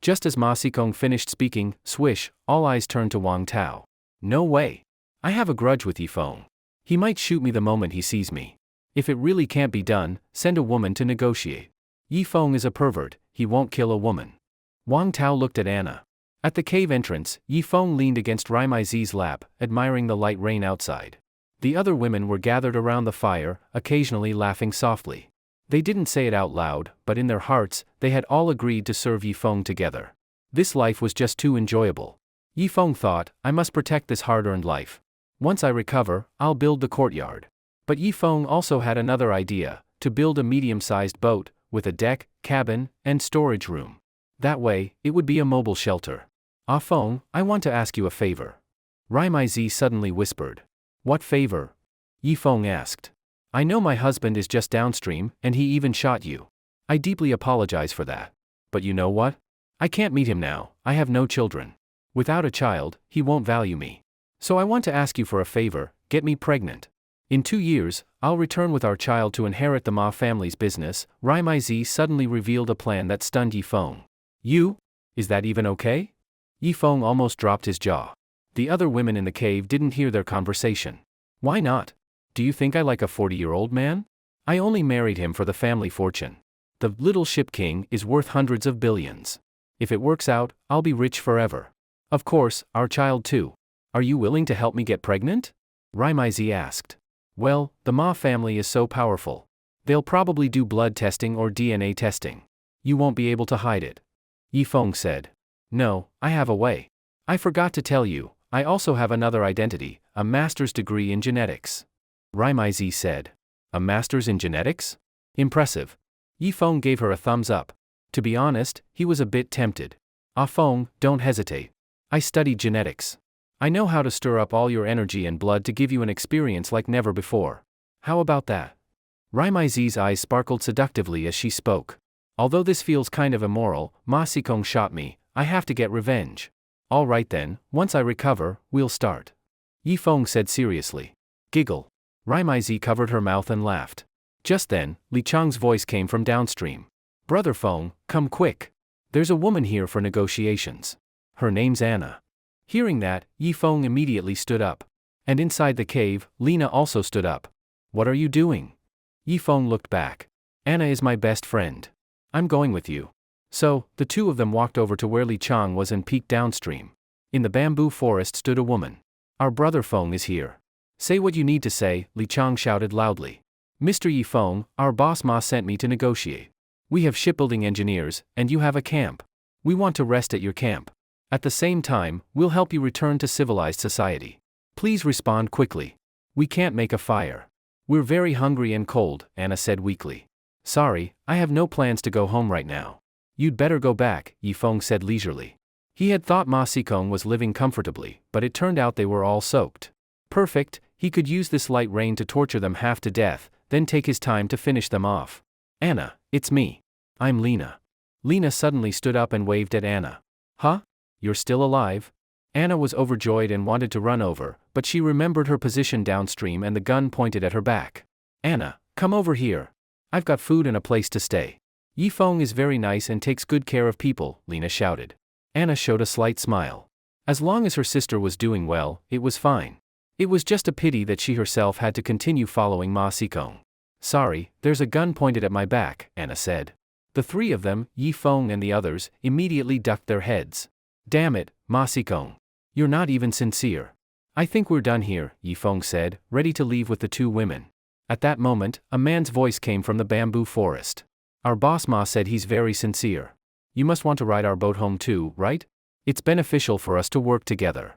Just as Ma Xikong finished speaking, swish, all eyes turned to Wang Tao. No way. I have a grudge with Yifeng. He might shoot me the moment he sees me. If it really can't be done, send a woman to negotiate. Yifeng is a pervert, he won't kill a woman. Wang Tao looked at Anna. At the cave entrance, Yifeng leaned against Raimaizi's lap, admiring the light rain outside. The other women were gathered around the fire, occasionally laughing softly. They didn't say it out loud, but in their hearts, they had all agreed to serve Yifeng together. This life was just too enjoyable. Yifeng thought, I must protect this hard-earned life. Once I recover, I'll build the courtyard. But Yifeng also had another idea, to build a medium-sized boat, with a deck, cabin, and storage room. That way, it would be a mobile shelter. Ah Feng, I want to ask you a favor. Rimai suddenly whispered. What favor? Yifeng asked. I know my husband is just downstream, and he even shot you. I deeply apologize for that. But you know what? I can't meet him now, I have no children. Without a child, he won't value me. So I want to ask you for a favor, get me pregnant. In 2 years, I'll return with our child to inherit the Ma family's business. Rimai suddenly revealed a plan that stunned Yifeng. You? Is that even okay? Yifeng almost dropped his jaw. The other women in the cave didn't hear their conversation. Why not? Do you think I like a 40-year-old man? I only married him for the family fortune. The little ship king is worth hundreds of billions. If it works out, I'll be rich forever. Of course, our child too. Are you willing to help me get pregnant? Rimai asked. Well, the Ma family is so powerful. They'll probably do blood testing or DNA testing. You won't be able to hide it. Yifeng said. No, I have a way. I forgot to tell you, I also have another identity, a master's degree in genetics. Rimai said. A master's in genetics? Impressive. Yifeng gave her a thumbs up. To be honest, he was a bit tempted. Ah Feng, don't hesitate. I studied genetics. I know how to stir up all your energy and blood to give you an experience like never before. How about that? Rimai's eyes sparkled seductively as she spoke. Although this feels kind of immoral, Ma Xikong shot me, I have to get revenge. All right then, once I recover, we'll start. Yifeng said seriously. Giggle. Rimai covered her mouth and laughed. Just then, Li Chang's voice came from downstream. Brother Feng, come quick. There's a woman here for negotiations. Her name's Anna. Hearing that, Yifeng immediately stood up. And inside the cave, Lena also stood up. What are you doing? Yifeng looked back. Anna is my best friend. I'm going with you. So, the two of them walked over to where Li Chang was and peeked downstream. In the bamboo forest stood a woman. Our brother Feng is here. Say what you need to say, Li Chang shouted loudly. Mr. Yifeng, our boss Ma sent me to negotiate. We have shipbuilding engineers, and you have a camp. We want to rest at your camp. At the same time, we'll help you return to civilized society. Please respond quickly. We can't make a fire. We're very hungry and cold, Anna said weakly. Sorry, I have no plans to go home right now. You'd better go back, Yifeng said leisurely. He had thought Ma Xikong was living comfortably, but it turned out they were all soaked. Perfect, he could use this light rain to torture them half to death, then take his time to finish them off. Anna, it's me. I'm Lena. Lena suddenly stood up and waved at Anna. Huh? You're still alive? Anna was overjoyed and wanted to run over, but she remembered her position downstream and the gun pointed at her back. Anna, come over here. I've got food and a place to stay. Yifeng is very nice and takes good care of people, Lena shouted. Anna showed a slight smile. As long as her sister was doing well, it was fine. It was just a pity that she herself had to continue following Ma Xikong. Sorry, there's a gun pointed at my back, Anna said. The three of them, Yifeng and the others, immediately ducked their heads. Damn it, Ma Xikong. You're not even sincere. I think we're done here, Yifeng said, ready to leave with the two women. At that moment, a man's voice came from the bamboo forest. Our boss Ma said he's very sincere. You must want to ride our boat home too, right? It's beneficial for us to work together.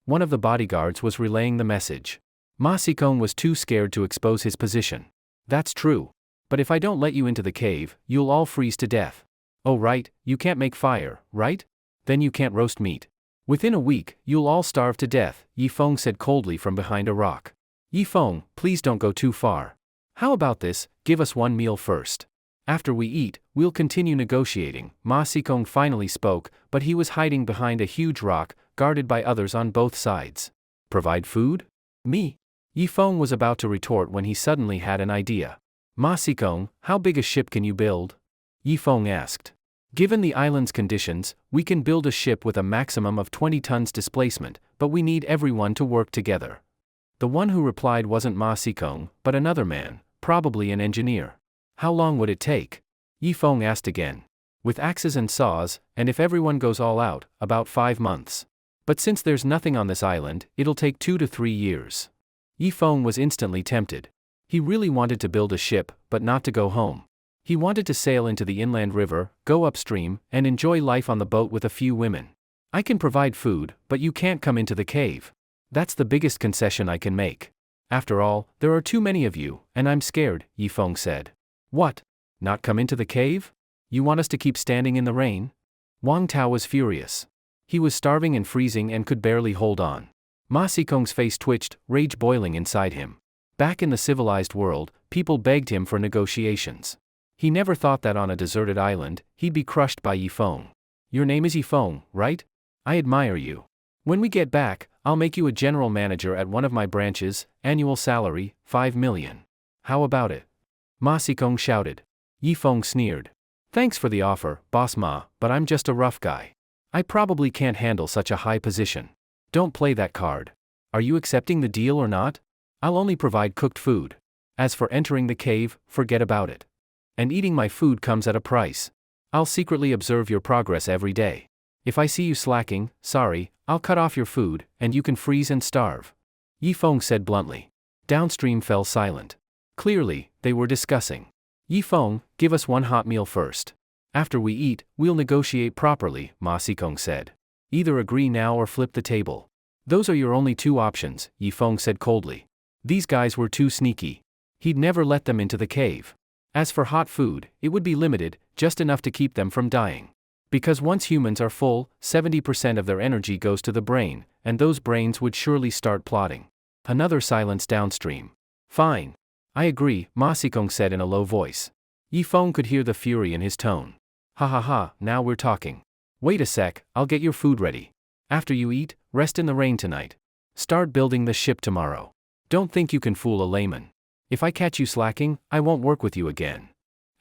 One of the bodyguards was relaying the message. Ma Xikong was too scared to expose his position. That's true. But if I don't let you into the cave, you'll all freeze to death. Oh right, you can't make fire, right? Then you can't roast meat. Within a week, you'll all starve to death, Yifeng said coldly from behind a rock. Yifeng, please don't go too far. How about this, give us one meal first. After we eat, we'll continue negotiating, Ma Xikong finally spoke, but he was hiding behind a huge rock, guarded by others on both sides. Provide food? Me? Yifeng was about to retort when he suddenly had an idea. Ma Xikong, how big a ship can you build? Yifeng asked. Given the island's conditions, we can build a ship with a maximum of 20 tons displacement, but we need everyone to work together. The one who replied wasn't Ma Xikong, but another man, probably an engineer. How long would it take? Yifeng asked again. With axes and saws, and if everyone goes all out, about 5 months. But since there's nothing on this island, it'll take 2 to 3 years. Yifeng was instantly tempted. He really wanted to build a ship, but not to go home. He wanted to sail into the inland river, go upstream, and enjoy life on the boat with a few women. I can provide food, but you can't come into the cave. That's the biggest concession I can make. After all, there are too many of you, and I'm scared, Yifeng said. What? Not come into the cave? You want us to keep standing in the rain? Wang Tao was furious. He was starving and freezing and could barely hold on. Ma Xikong's face twitched, rage boiling inside him. Back in the civilized world, people begged him for negotiations. He never thought that on a deserted island, he'd be crushed by Yifeng. Your name is Yifeng, right? I admire you. When we get back, I'll make you a general manager at one of my branches, annual salary, 5 million. How about it? Ma Xikong shouted. Yifeng sneered. Thanks for the offer, Boss Ma, but I'm just a rough guy. I probably can't handle such a high position. Don't play that card. Are you accepting the deal or not? I'll only provide cooked food. As for entering the cave, forget about it. And eating my food comes at a price. I'll secretly observe your progress every day. If I see you slacking, sorry, I'll cut off your food, and you can freeze and starve. Yifeng said bluntly. Downstream fell silent. Clearly, they were discussing. Yifeng, give us one hot meal first. After we eat, we'll negotiate properly, Ma Xikong said. Either agree now or flip the table. Those are your only two options, Yifeng said coldly. These guys were too sneaky. He'd never let them into the cave. As for hot food, it would be limited, just enough to keep them from dying. Because once humans are full, 70% of their energy goes to the brain, and those brains would surely start plotting. Another silence downstream. Fine. I agree, Ma Xikong said in a low voice. Yifeng could hear the fury in his tone. Ha ha ha, now we're talking. Wait a sec, I'll get your food ready. After you eat, rest in the rain tonight. Start building the ship tomorrow. Don't think you can fool a layman. If I catch you slacking, I won't work with you again.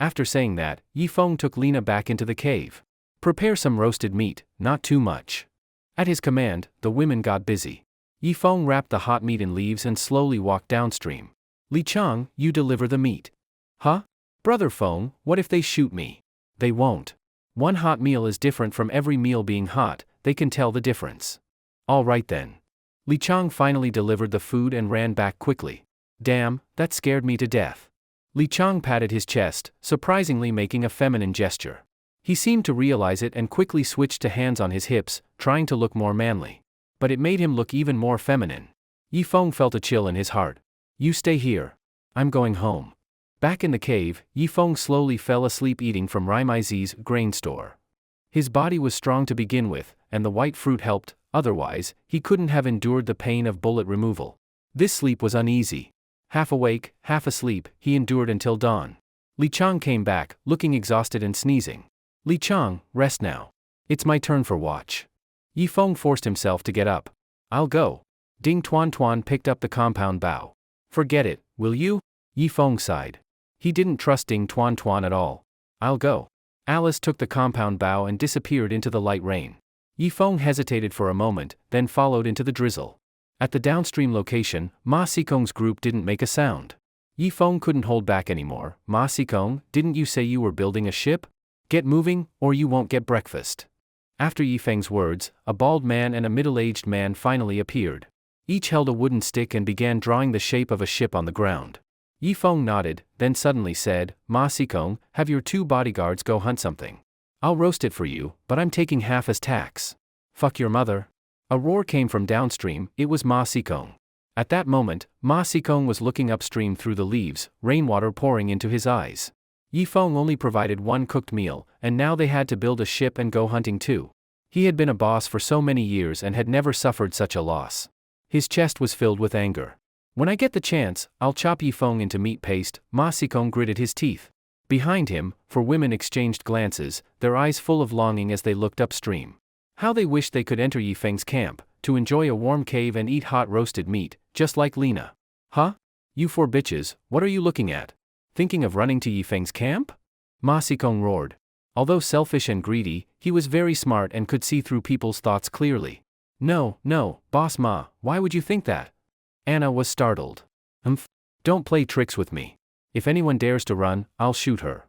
After saying that, Yifeng took Lina back into the cave. Prepare some roasted meat, not too much. At his command, the women got busy. Yifeng wrapped the hot meat in leaves and slowly walked downstream. Li Chang, you deliver the meat. Huh? Brother Feng, what if they shoot me? They won't. One hot meal is different from every meal being hot, they can tell the difference. All right then. Li Chang finally delivered the food and ran back quickly. Damn, that scared me to death. Li Chang patted his chest, surprisingly making a feminine gesture. He seemed to realize it and quickly switched to hands on his hips, trying to look more manly. But it made him look even more feminine. Yifeng felt a chill in his heart. You stay here. I'm going home. Back in the cave, Yifeng slowly fell asleep eating from Raimaizi's grain store. His body was strong to begin with, and the white fruit helped, otherwise, he couldn't have endured the pain of bullet removal. This sleep was uneasy. Half awake, half asleep, he endured until dawn. Li Chang came back, looking exhausted and sneezing. Li Chang, rest now. It's my turn for watch. Yifeng forced himself to get up. I'll go. Ding Tuan Tuan picked up the compound bow. Forget it, will you? Yifeng sighed. He didn't trust Ding Tuan Tuan at all. I'll go. Alice took the compound bow and disappeared into the light rain. Yifeng hesitated for a moment, then followed into the drizzle. At the downstream location, Ma Xikong's group didn't make a sound. Yifeng couldn't hold back anymore. Ma Xikong, didn't you say you were building a ship? Get moving, or you won't get breakfast. After Yifeng's words, a bald man and a middle-aged man finally appeared. Each held a wooden stick and began drawing the shape of a ship on the ground. Yifeng nodded, then suddenly said, Ma Xikong, have your two bodyguards go hunt something. I'll roast it for you, but I'm taking half as tax. Fuck your mother. A roar came from downstream, it was Ma Xikong. At that moment, Ma Xikong was looking upstream through the leaves, rainwater pouring into his eyes. Yifeng only provided one cooked meal, and now they had to build a ship and go hunting too. He had been a boss for so many years and had never suffered such a loss. His chest was filled with anger. When I get the chance, I'll chop Yifeng into meat paste, Ma Xikong gritted his teeth. Behind him, four women exchanged glances, their eyes full of longing as they looked upstream. How they wished they could enter Yifeng's camp, to enjoy a warm cave and eat hot roasted meat, just like Lina. Huh? You four bitches, what are you looking at? Thinking of running to Yifeng's camp? Ma Xikong roared. Although selfish and greedy, he was very smart and could see through people's thoughts clearly. No, Boss Ma, why would you think that? Anna was startled. Don't play tricks with me. If anyone dares to run, I'll shoot her.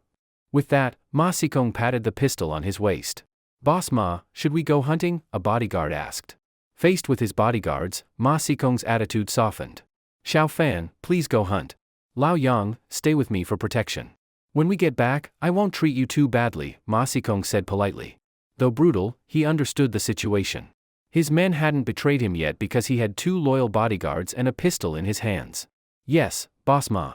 With that, Ma Xikong patted the pistol on his waist. Boss Ma, should we go hunting? A bodyguard asked. Faced with his bodyguards, Ma Xikong's attitude softened. Xiao Fan, please go hunt. Lao Yang, stay with me for protection. When we get back, I won't treat you too badly, Ma Xikong said politely. Though brutal, he understood the situation. His men hadn't betrayed him yet because he had 2 loyal bodyguards and a pistol in his hands. Yes, Boss Ma.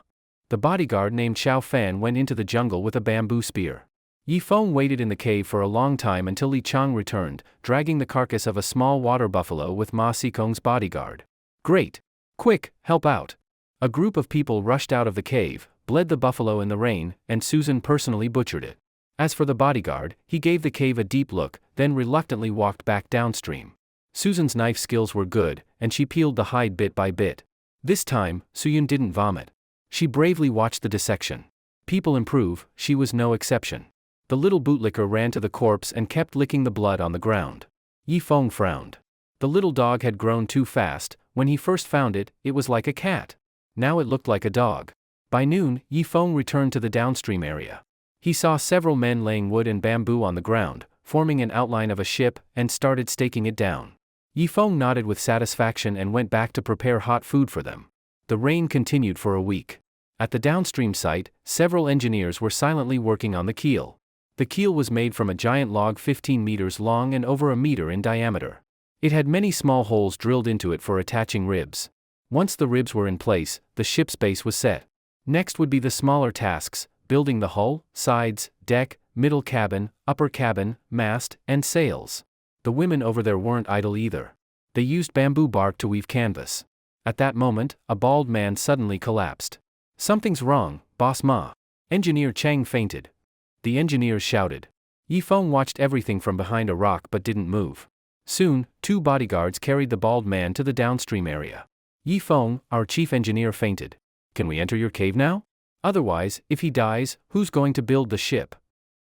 The bodyguard named Xiao Fan went into the jungle with a bamboo spear. Yi Feng waited in the cave for a long time until Li Chang returned, dragging the carcass of a small water buffalo with Ma Sikong's bodyguard. Great! Quick, help out! A group of people rushed out of the cave, bled the buffalo in the rain, and Susan personally butchered it. As for the bodyguard, he gave the cave a deep look, then reluctantly walked back downstream. Susan's knife skills were good, and she peeled the hide bit by bit. This time, Suyun didn't vomit. She bravely watched the dissection. People improve, she was no exception. The little bootlicker ran to the corpse and kept licking the blood on the ground. Yi Feng frowned. The little dog had grown too fast. When he first found it, it was like a cat. Now it looked like a dog. By noon, Yi Feng returned to the downstream area. He saw several men laying wood and bamboo on the ground, forming an outline of a ship, and started staking it down. Yi Feng nodded with satisfaction and went back to prepare hot food for them. The rain continued for a week. At the downstream site, several engineers were silently working on the keel. The keel was made from a giant log 15 meters long and over a meter in diameter. It had many small holes drilled into it for attaching ribs. Once the ribs were in place, the ship's base was set. Next would be the smaller tasks, building the hull, sides, deck, middle cabin, upper cabin, mast, and sails. The women over there weren't idle either. They used bamboo bark to weave canvas. At that moment, a bald man suddenly collapsed. Something's wrong, Boss Ma. Engineer Chang fainted. The engineers shouted. Yi Feng watched everything from behind a rock but didn't move. Soon, 2 bodyguards carried the bald man to the downstream area. Yi Feng, our chief engineer, fainted. Can we enter your cave now? Otherwise, if he dies, who's going to build the ship?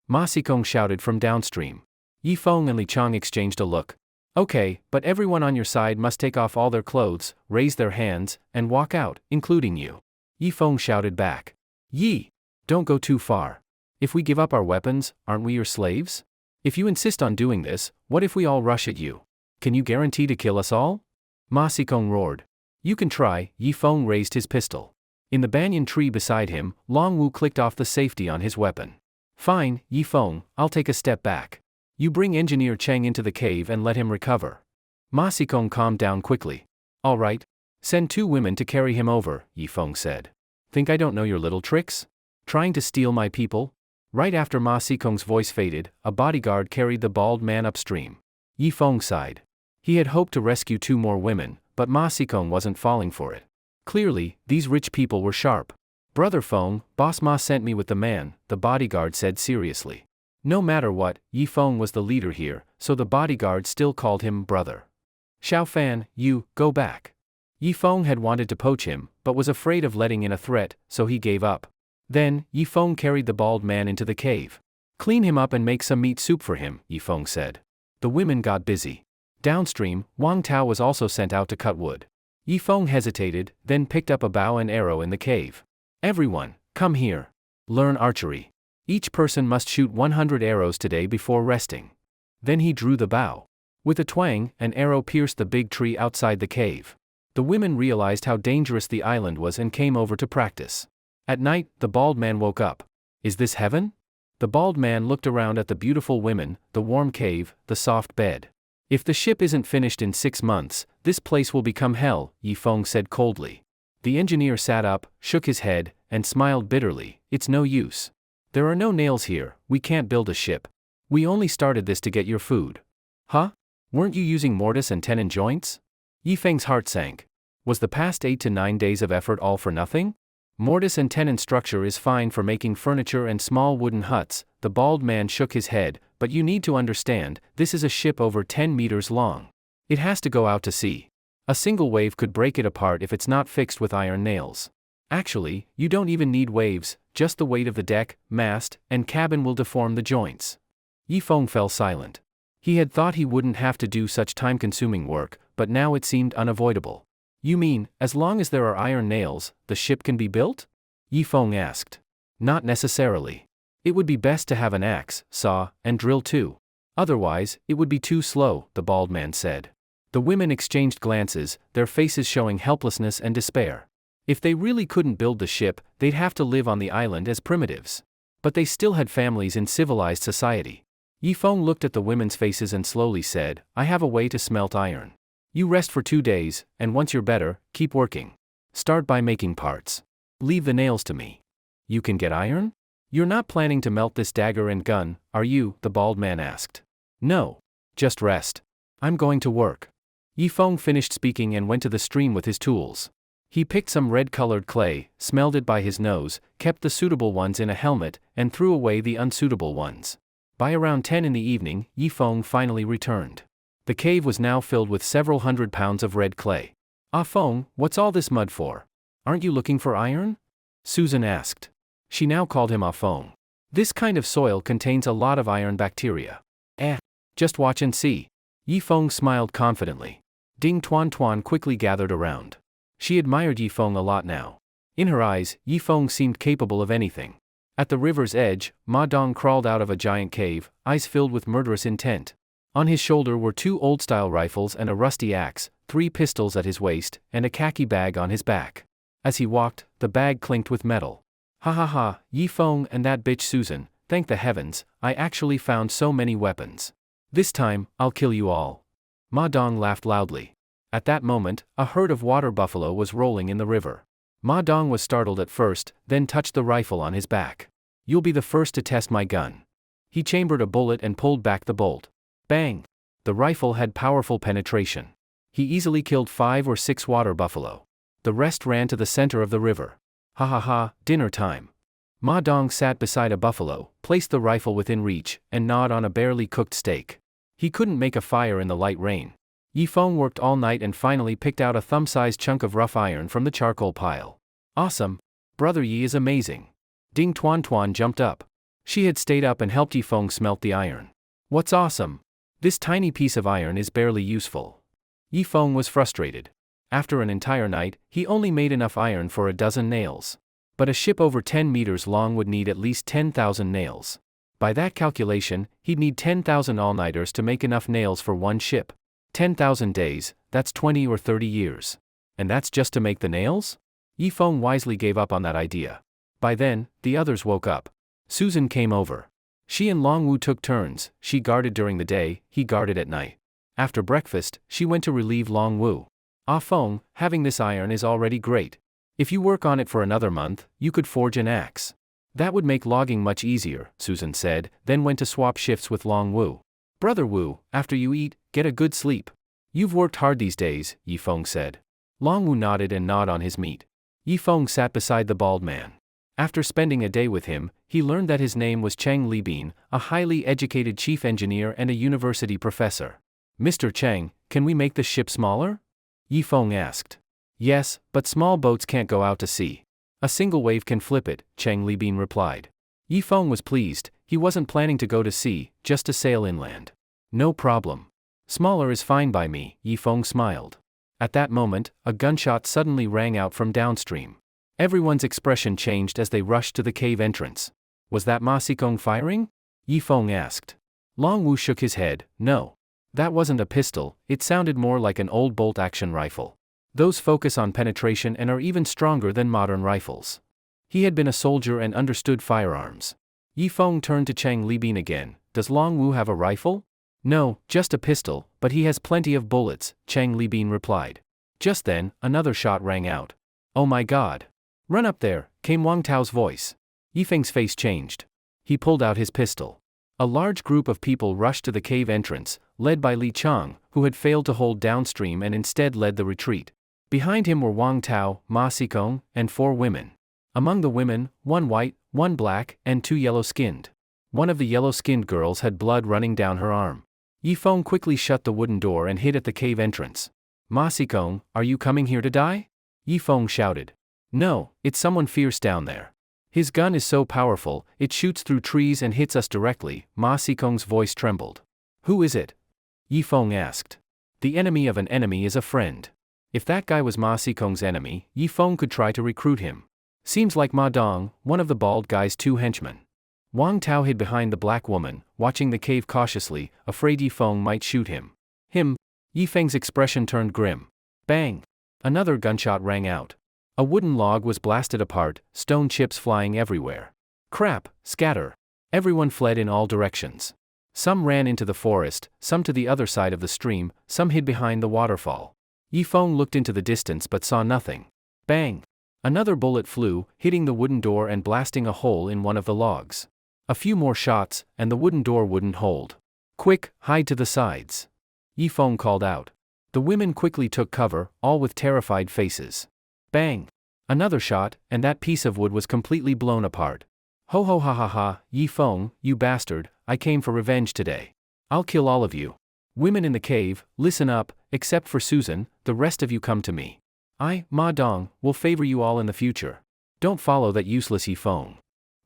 Ma Sikong shouted from downstream. Yi Feng and Li Chang exchanged a look. Okay, but everyone on your side must take off all their clothes, raise their hands, and walk out, including you. Yi Feng shouted back. Yi! Don't go too far. If we give up our weapons, aren't we your slaves? If you insist on doing this, what if we all rush at you? Can you guarantee to kill us all? Ma Sikong roared. You can try. Yi Feng raised his pistol. In the banyan tree beside him, Long Wu clicked off the safety on his weapon. Fine, Yi Feng, I'll take a step back. You bring Engineer Cheng into the cave and let him recover. Ma Sikong calmed down quickly. All right. Send 2 women to carry him over, Yi Feng said. Think I don't know your little tricks? Trying to steal my people? Right after Ma Sikong's voice faded, a bodyguard carried the bald man upstream. Yi Feng sighed. He had hoped to rescue 2 more women, but Ma Sikong wasn't falling for it. Clearly, these rich people were sharp. Brother Feng, Boss Ma sent me with the man, the bodyguard said seriously. No matter what, Yi Feng was the leader here, so the bodyguard still called him brother. Xiao Fan, you, go back. Yi Feng had wanted to poach him, but was afraid of letting in a threat, so he gave up. Then, Yi Feng carried the bald man into the cave. Clean him up and make some meat soup for him, Yi Feng said. The women got busy. Downstream, Wang Tao was also sent out to cut wood. Yi Feng hesitated, then picked up a bow and arrow in the cave. Everyone, come here. Learn archery. Each person must shoot 100 arrows today before resting. Then he drew the bow. With a twang, an arrow pierced the big tree outside the cave. The women realized how dangerous the island was and came over to practice. At night, the bald man woke up. Is this heaven? The bald man looked around at the beautiful women, the warm cave, the soft bed. If the ship isn't finished in 6 months, this place will become hell, Yi Feng said coldly. The engineer sat up, shook his head, and smiled bitterly. It's no use. There are no nails here, we can't build a ship. We only started this to get your food. Huh? Weren't you using mortise and tenon joints? Yi Feng's heart sank. Was the past 8 to 9 days of effort all for nothing? Mortise and tenon structure is fine for making furniture and small wooden huts, the bald man shook his head, but you need to understand, this is a ship over 10 meters long. It has to go out to sea. A single wave could break it apart if it's not fixed with iron nails. Actually, you don't even need waves, just the weight of the deck, mast, and cabin will deform the joints. Yi Feng fell silent. He had thought he wouldn't have to do such time-consuming work, but now it seemed unavoidable. You mean, as long as there are iron nails, the ship can be built? Yi Feng asked. Not necessarily. It would be best to have an axe, saw, and drill too. Otherwise, it would be too slow, the bald man said. The women exchanged glances, their faces showing helplessness and despair. If they really couldn't build the ship, they'd have to live on the island as primitives. But they still had families in civilized society. Yifeng looked at the women's faces and slowly said, I have a way to smelt iron. You rest for 2 days, and once you're better, keep working. Start by making parts. Leave the nails to me. You can get iron? You're not planning to melt this dagger and gun, are you? The bald man asked. No. Just rest. I'm going to work. Yifeng finished speaking and went to the stream with his tools. He picked some red-colored clay, smelled it by his nose, kept the suitable ones in a helmet, and threw away the unsuitable ones. By around 10 in the evening, Yifeng finally returned. The cave was now filled with several hundred pounds of red clay. Ah Feng, what's all this mud for? Aren't you looking for iron? Susan asked. She now called him Ah Feng. This kind of soil contains a lot of iron bacteria. Just watch and see. Yifeng smiled confidently. Ding Tuan Tuan quickly gathered around. She admired Yifeng a lot now. In her eyes, Yifeng seemed capable of anything. At the river's edge, Ma Dong crawled out of a giant cave, eyes filled with murderous intent. On his shoulder were 2 old-style rifles and a rusty axe, 3 pistols at his waist, and a khaki bag on his back. As he walked, the bag clinked with metal. Ha ha ha, Yifeng and that bitch Susan, thank the heavens, I actually found so many weapons. This time, I'll kill you all. Ma Dong laughed loudly. At that moment, a herd of water buffalo was rolling in the river. Ma Dong was startled at first, then touched the rifle on his back. You'll be the first to test my gun. He chambered a bullet and pulled back the bolt. Bang! The rifle had powerful penetration. He easily killed 5 or 6 water buffalo. The rest ran to the center of the river. Ha ha ha, dinner time. Ma Dong sat beside a buffalo, placed the rifle within reach, and gnawed on a barely cooked steak. He couldn't make a fire in the light rain. Yifeng worked all night and finally picked out a thumb-sized chunk of rough iron from the charcoal pile. Awesome! Brother Yi is amazing. Ding Tuan Tuan jumped up. She had stayed up and helped Yifeng smelt the iron. What's awesome? This tiny piece of iron is barely useful. Yifeng was frustrated. After an entire night, he only made enough iron for a dozen nails. But a ship over 10 meters long would need at least 10,000 nails. By that calculation, he'd need 10,000 all-nighters to make enough nails for one ship. 10,000 days, that's 20 or 30 years. And that's just to make the nails? Yifeng wisely gave up on that idea. By then, the others woke up. Susan came over. She and Longwu took turns, she guarded during the day, he guarded at night. After breakfast, she went to relieve Longwu. Ah Feng, having this iron is already great. If you work on it for another month, you could forge an axe. That would make logging much easier, Susan said, then went to swap shifts with Longwu. Brother Wu, after you eat, get a good sleep. You've worked hard these days, Yifeng said. Longwu nodded and gnawed on his meat. Yifeng sat beside the bald man. After spending a day with him, he learned that his name was Cheng Libin, a highly educated chief engineer and a university professor. Mr. Cheng, can we make the ship smaller? Yifeng asked. Yes, but small boats can't go out to sea. A single wave can flip it, Cheng Libin replied. Yifeng was pleased, he wasn't planning to go to sea, just to sail inland. No problem. Smaller is fine by me, Yifeng smiled. At that moment, a gunshot suddenly rang out from downstream. Everyone's expression changed as they rushed to the cave entrance. Was that Ma Xikong firing? Yifeng asked. Longwu shook his head, no. That wasn't a pistol, it sounded more like an old bolt-action rifle. Those focus on penetration and are even stronger than modern rifles. He had been a soldier and understood firearms. Yifeng turned to Cheng Libin again. Does Longwu have a rifle? No, just a pistol, but he has plenty of bullets, Cheng Libin replied. Just then, another shot rang out. Oh my god. Run up there, came Wang Tao's voice. Yifeng's face changed. He pulled out his pistol. A large group of people rushed to the cave entrance, led by Li Chang, who had failed to hold downstream and instead led the retreat. Behind him were Wang Tao, Ma Xikong, and 4 women. Among the women, 1 white, 1 black, and 2 yellow-skinned. One of the yellow-skinned girls had blood running down her arm. Yifeng quickly shut the wooden door and hid at the cave entrance. Ma Xikong, are you coming here to die? Yifeng shouted. No, it's someone fierce down there. His gun is so powerful, it shoots through trees and hits us directly, Ma Xikong's voice trembled. Who is it? Yifeng asked. The enemy of an enemy is a friend. If that guy was Ma Xikong's enemy, Yifeng could try to recruit him. Seems like Ma Dong, one of the bald guy's 2 henchmen. Wang Tao hid behind the black woman, watching the cave cautiously, afraid Yifeng might shoot him. Yifeng's expression turned grim. Bang! Another gunshot rang out. A wooden log was blasted apart, stone chips flying everywhere. Crap, scatter. Everyone fled in all directions. Some ran into the forest, some to the other side of the stream, some hid behind the waterfall. Yifeng looked into the distance but saw nothing. Bang! Another bullet flew, hitting the wooden door and blasting a hole in one of the logs. A few more shots, and the wooden door wouldn't hold. Quick, hide to the sides. Yifeng called out. The women quickly took cover, all with terrified faces. Bang! Another shot, and that piece of wood was completely blown apart. Ho ho ha ha ha, Yifeng, you bastard, I came for revenge today. I'll kill all of you. Women in the cave, listen up, except for Susan, the rest of you come to me. I, Ma Dong, will favor you all in the future. Don't follow that useless Yifeng.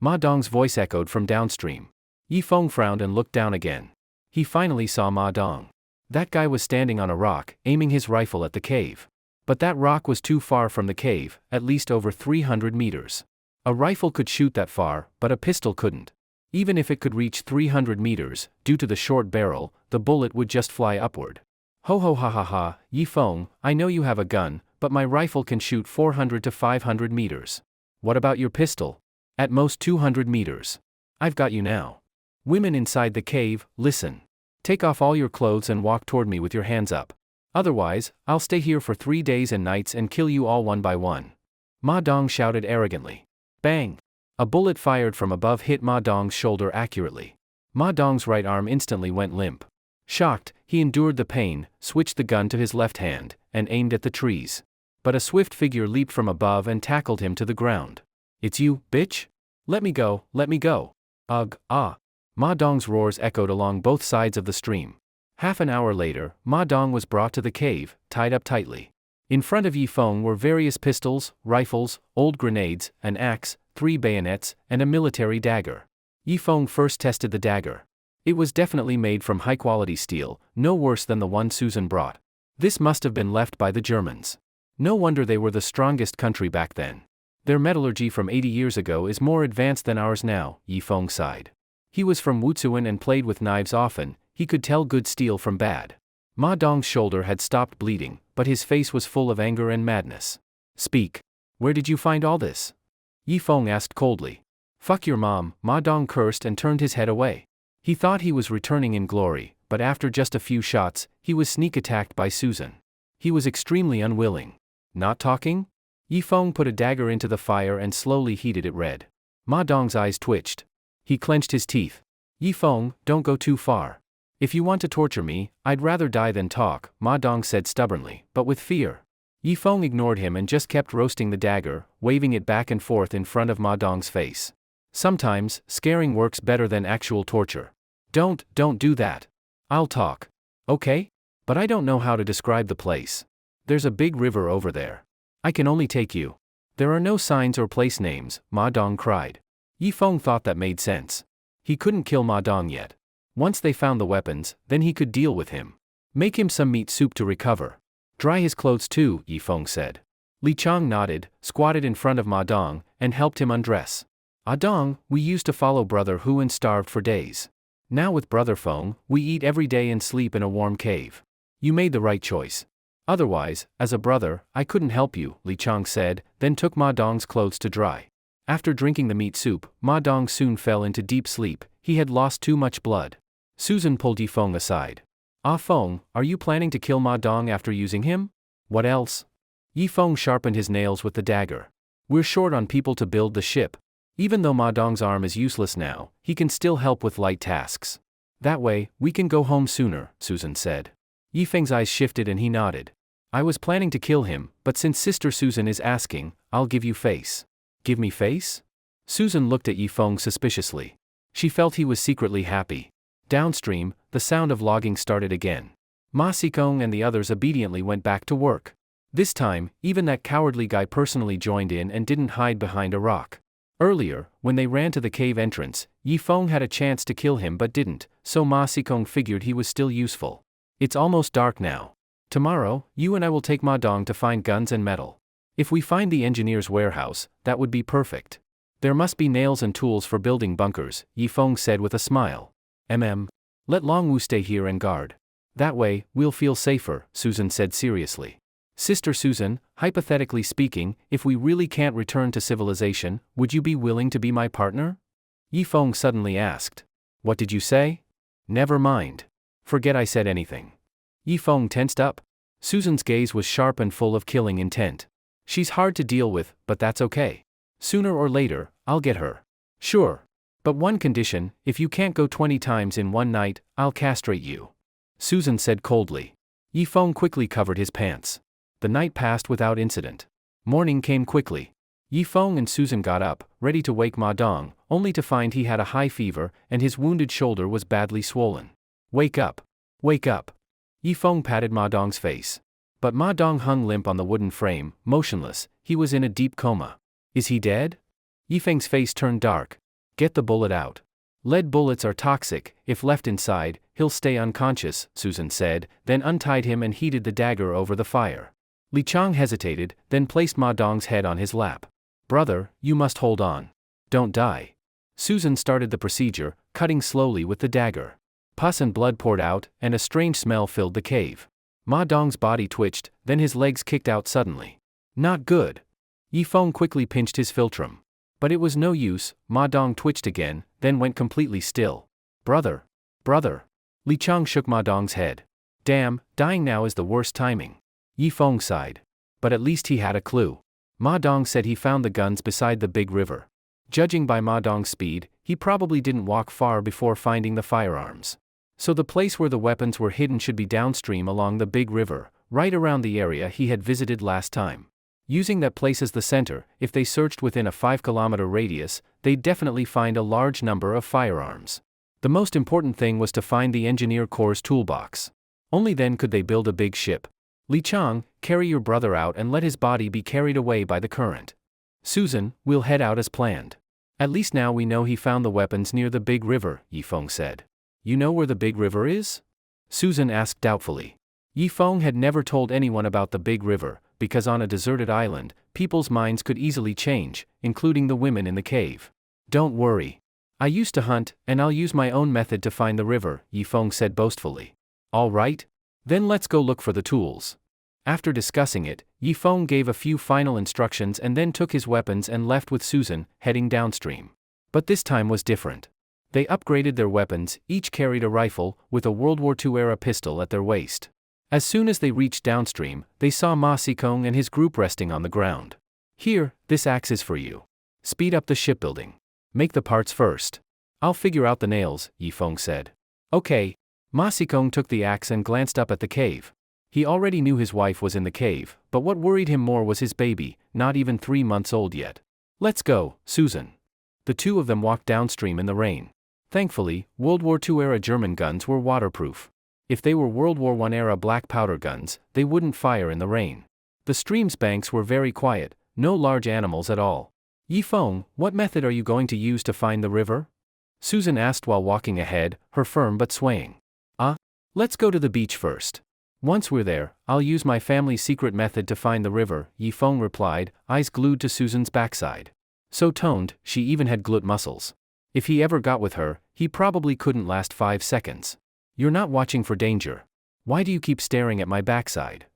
Ma Dong's voice echoed from downstream. Yifeng frowned and looked down again. He finally saw Ma Dong. That guy was standing on a rock, aiming his rifle at the cave. But that rock was too far from the cave, at least over 300 meters. A rifle could shoot that far, but a pistol couldn't. Even if it could reach 300 meters, due to the short barrel, the bullet would just fly upward. Ho ho ha ha ha, Yifeng, I know you have a gun, but my rifle can shoot 400 to 500 meters. What about your pistol? At most 200 meters. I've got you now. Women inside the cave, listen. Take off all your clothes and walk toward me with your hands up. Otherwise, I'll stay here for 3 days and nights and kill you all one by one. Ma Dong shouted arrogantly. Bang! A bullet fired from above hit Ma Dong's shoulder accurately. Ma Dong's right arm instantly went limp. Shocked, he endured the pain, switched the gun to his left hand, and aimed at the trees. But a swift figure leaped from above and tackled him to the ground. It's you, bitch? Let me go, let me go. Ugh, ah. Ma Dong's roars echoed along both sides of the stream. Half an hour later, Ma Dong was brought to the cave, tied up tightly. In front of Yifeng were various pistols, rifles, old grenades, an axe, 3 bayonets, and a military dagger. Yifeng first tested the dagger. It was definitely made from high-quality steel, no worse than the one Susan brought. This must have been left by the Germans. No wonder they were the strongest country back then. Their metallurgy from 80 years ago is more advanced than ours now, Yifeng sighed. He was from Wutsuan and played with knives often, he could tell good steel from bad. Ma Dong's shoulder had stopped bleeding, but his face was full of anger and madness. Speak. Where did you find all this? Yifeng asked coldly. Fuck your mom, Ma Dong cursed and turned his head away. He thought he was returning in glory, but after just a few shots, he was sneak attacked by Susan. He was extremely unwilling. Not talking? Yifeng put a dagger into the fire and slowly heated it red. Ma Dong's eyes twitched. He clenched his teeth. Yifeng, don't go too far. If you want to torture me, I'd rather die than talk, Ma Dong said stubbornly, but with fear. Yifeng ignored him and just kept roasting the dagger, waving it back and forth in front of Ma Dong's face. Sometimes, scaring works better than actual torture. Don't do that. I'll talk. Okay? But I don't know how to describe the place. There's a big river over there. I can only take you. There are no signs or place names, Ma Dong cried. Yifeng thought that made sense. He couldn't kill Ma Dong yet. Once they found the weapons, then he could deal with him. Make him some meat soup to recover. Dry his clothes too, Yifeng said. Li Chang nodded, squatted in front of Ma Dong, and helped him undress. Ah Dong, we used to follow Brother Hu and starved for days. Now with Brother Feng, we eat every day and sleep in a warm cave. You made the right choice. Otherwise, as a brother, I couldn't help you, Li Chang said, then took Ma Dong's clothes to dry. After drinking the meat soup, Ma Dong soon fell into deep sleep, he had lost too much blood. Susan pulled Yifeng aside. Ah Feng, are you planning to kill Ma Dong after using him? What else? Yifeng sharpened his nails with the dagger. We're short on people to build the ship. Even though Ma Dong's arm is useless now, he can still help with light tasks. That way, we can go home sooner, Susan said. Yifeng's eyes shifted and he nodded. I was planning to kill him, but since Sister Susan is asking, I'll give you face. Give me face? Susan looked at Yifeng suspiciously. She felt he was secretly happy. Downstream, the sound of logging started again. Ma Sikong and the others obediently went back to work. This time, even that cowardly guy personally joined in and didn't hide behind a rock. Earlier, when they ran to the cave entrance, Yifeng had a chance to kill him but didn't, so Ma Sikong figured he was still useful. It's almost dark now. Tomorrow, you and I will take Ma Dong to find guns and metal. If we find the engineer's warehouse, that would be perfect. There must be nails and tools for building bunkers, Yifeng said with a smile. Let Longwu stay here and guard. That way, we'll feel safer, Susan said seriously. Sister Susan, hypothetically speaking, if we really can't return to civilization, would you be willing to be my partner? Yifeng suddenly asked. What did you say? Never mind. Forget I said anything. Yifeng tensed up. Susan's gaze was sharp and full of killing intent. She's hard to deal with, but that's okay. Sooner or later, I'll get her. Sure. But one condition, if you can't go 20 times in one night, I'll castrate you. Susan said coldly. Yifeng quickly covered his pants. The night passed without incident. Morning came quickly. Yifeng and Susan got up, ready to wake Ma Dong, only to find he had a high fever and his wounded shoulder was badly swollen. Wake up. Wake up. Yifeng patted Ma Dong's face. But Ma Dong hung limp on the wooden frame, motionless. He was in a deep coma. Is he dead? Yifeng's face turned dark. Get the bullet out. Lead bullets are toxic. If left inside, he'll stay unconscious, Susan said, then untied him and heated the dagger over the fire. Li Chang hesitated, then placed Ma Dong's head on his lap. Brother, you must hold on. Don't die. Susan started the procedure, cutting slowly with the dagger. Pus and blood poured out, and a strange smell filled the cave. Ma Dong's body twitched, then his legs kicked out suddenly. Not good. Yifeng quickly pinched his philtrum. But it was no use. Ma Dong twitched again, then went completely still. Brother. Brother. Li Chang shook Ma Dong's head. Damn, dying now is the worst timing. Yifeng sighed. But at least he had a clue. Ma Dong said he found the guns beside the big river. Judging by Ma Dong's speed, he probably didn't walk far before finding the firearms. So the place where the weapons were hidden should be downstream along the big river, right around the area he had visited last time. Using that place as the center, if they searched within a 5-kilometer radius, they'd definitely find a large number of firearms. The most important thing was to find the engineer corps' toolbox. Only then could they build a big ship. Li Chang, carry your brother out and let his body be carried away by the current. Susan, we'll head out as planned. At least now we know he found the weapons near the big river, Yifeng said. You know where the big river is? Susan asked doubtfully. Yifeng had never told anyone about the big river, because on a deserted island, people's minds could easily change, including the women in the cave. Don't worry. I used to hunt, and I'll use my own method to find the river, Yifeng said boastfully. All right? Then let's go look for the tools. After discussing it, Yifeng gave a few final instructions and then took his weapons and left with Susan, heading downstream. But this time was different. They upgraded their weapons, each carried a rifle, with a World War II-era pistol at their waist. As soon as they reached downstream, they saw Ma Sikong and his group resting on the ground. Here, this axe is for you. Speed up the shipbuilding. Make the parts first. I'll figure out the nails, Yifeng said. Okay. Ma Sikong took the axe and glanced up at the cave. He already knew his wife was in the cave, but what worried him more was his baby, not even 3 months old yet. Let's go, Susan. The two of them walked downstream in the rain. Thankfully, World War II-era German guns were waterproof. If they were World War I-era black powder guns, they wouldn't fire in the rain. The stream's banks were very quiet, no large animals at all. Yifeng, what method are you going to use to find the river? Susan asked while walking ahead, her firm but swaying. Let's go to the beach first. Once we're there, I'll use my family's secret method to find the river, Yifeng replied, eyes glued to Susan's backside. So toned, she even had glut muscles. If he ever got with her, he probably couldn't last 5 seconds. You're not watching for danger. Why do you keep staring at my backside?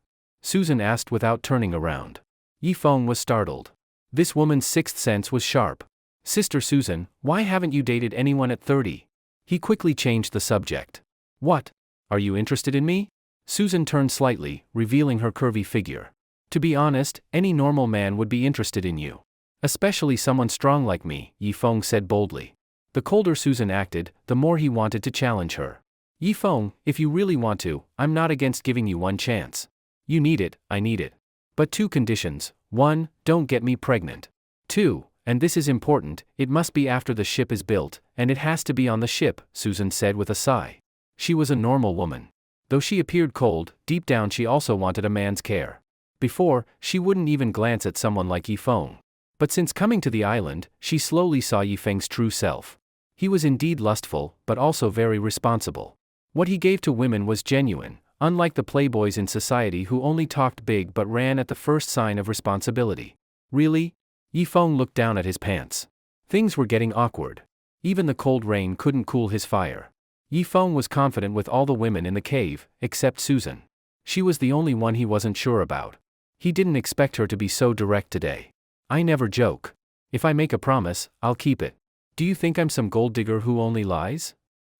Susan asked without turning around. Yifeng was startled. This woman's sixth sense was sharp. Sister Susan, why haven't you dated anyone at 30? He quickly changed the subject. What? Are you interested in me? Susan turned slightly, revealing her curvy figure. To be honest, any normal man would be interested in you. Especially someone strong like me, Yifeng said boldly. The colder Susan acted, the more he wanted to challenge her. Yifeng, if you really want to, I'm not against giving you one chance. You need it, I need it. But 2 conditions. 1, don't get me pregnant. 2, and this is important, it must be after the ship is built, and it has to be on the ship, Susan said with a sigh. She was a normal woman. Though she appeared cold, deep down she also wanted a man's care. Before, she wouldn't even glance at someone like Yifeng. But since coming to the island, she slowly saw Yifeng's true self. He was indeed lustful, but also very responsible. What he gave to women was genuine, unlike the playboys in society who only talked big but ran at the first sign of responsibility. Really? Yifeng looked down at his pants. Things were getting awkward. Even the cold rain couldn't cool his fire. Yifeng was confident with all the women in the cave, except Susan. She was the only one he wasn't sure about. He didn't expect her to be so direct today. I never joke. If I make a promise, I'll keep it. Do you think I'm some gold digger who only lies?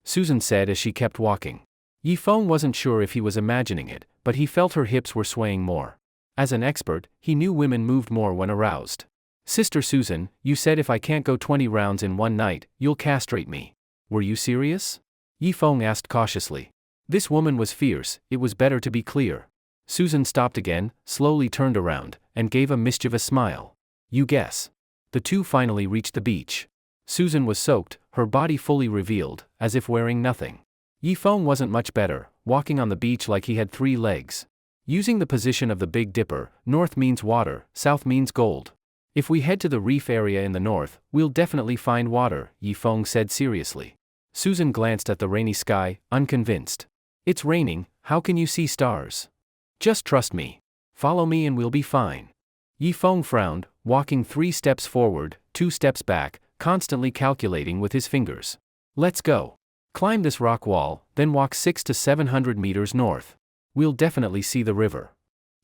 Susan said as she kept walking. Yifeng wasn't sure if he was imagining it, but he felt her hips were swaying more. As an expert, he knew women moved more when aroused. Sister Susan, you said if I can't go 20 rounds in one night, you'll castrate me. Were you serious? Yifeng asked cautiously. This woman was fierce, it was better to be clear. Susan stopped again, slowly turned around, and gave a mischievous smile. You guess. The two finally reached the beach. Susan was soaked, her body fully revealed, as if wearing nothing. Yifeng wasn't much better, walking on the beach like he had 3 legs. Using the position of the Big Dipper, north means water, south means gold. If we head to the reef area in the north, we'll definitely find water, Yifeng said seriously. Susan glanced at the rainy sky, unconvinced. It's raining, how can you see stars? Just trust me. Follow me and we'll be fine. Yifeng frowned, walking 3 steps forward, 2 steps back, constantly calculating with his fingers. Let's go. Climb this rock wall, then walk 600 to 700 meters north. We'll definitely see the river.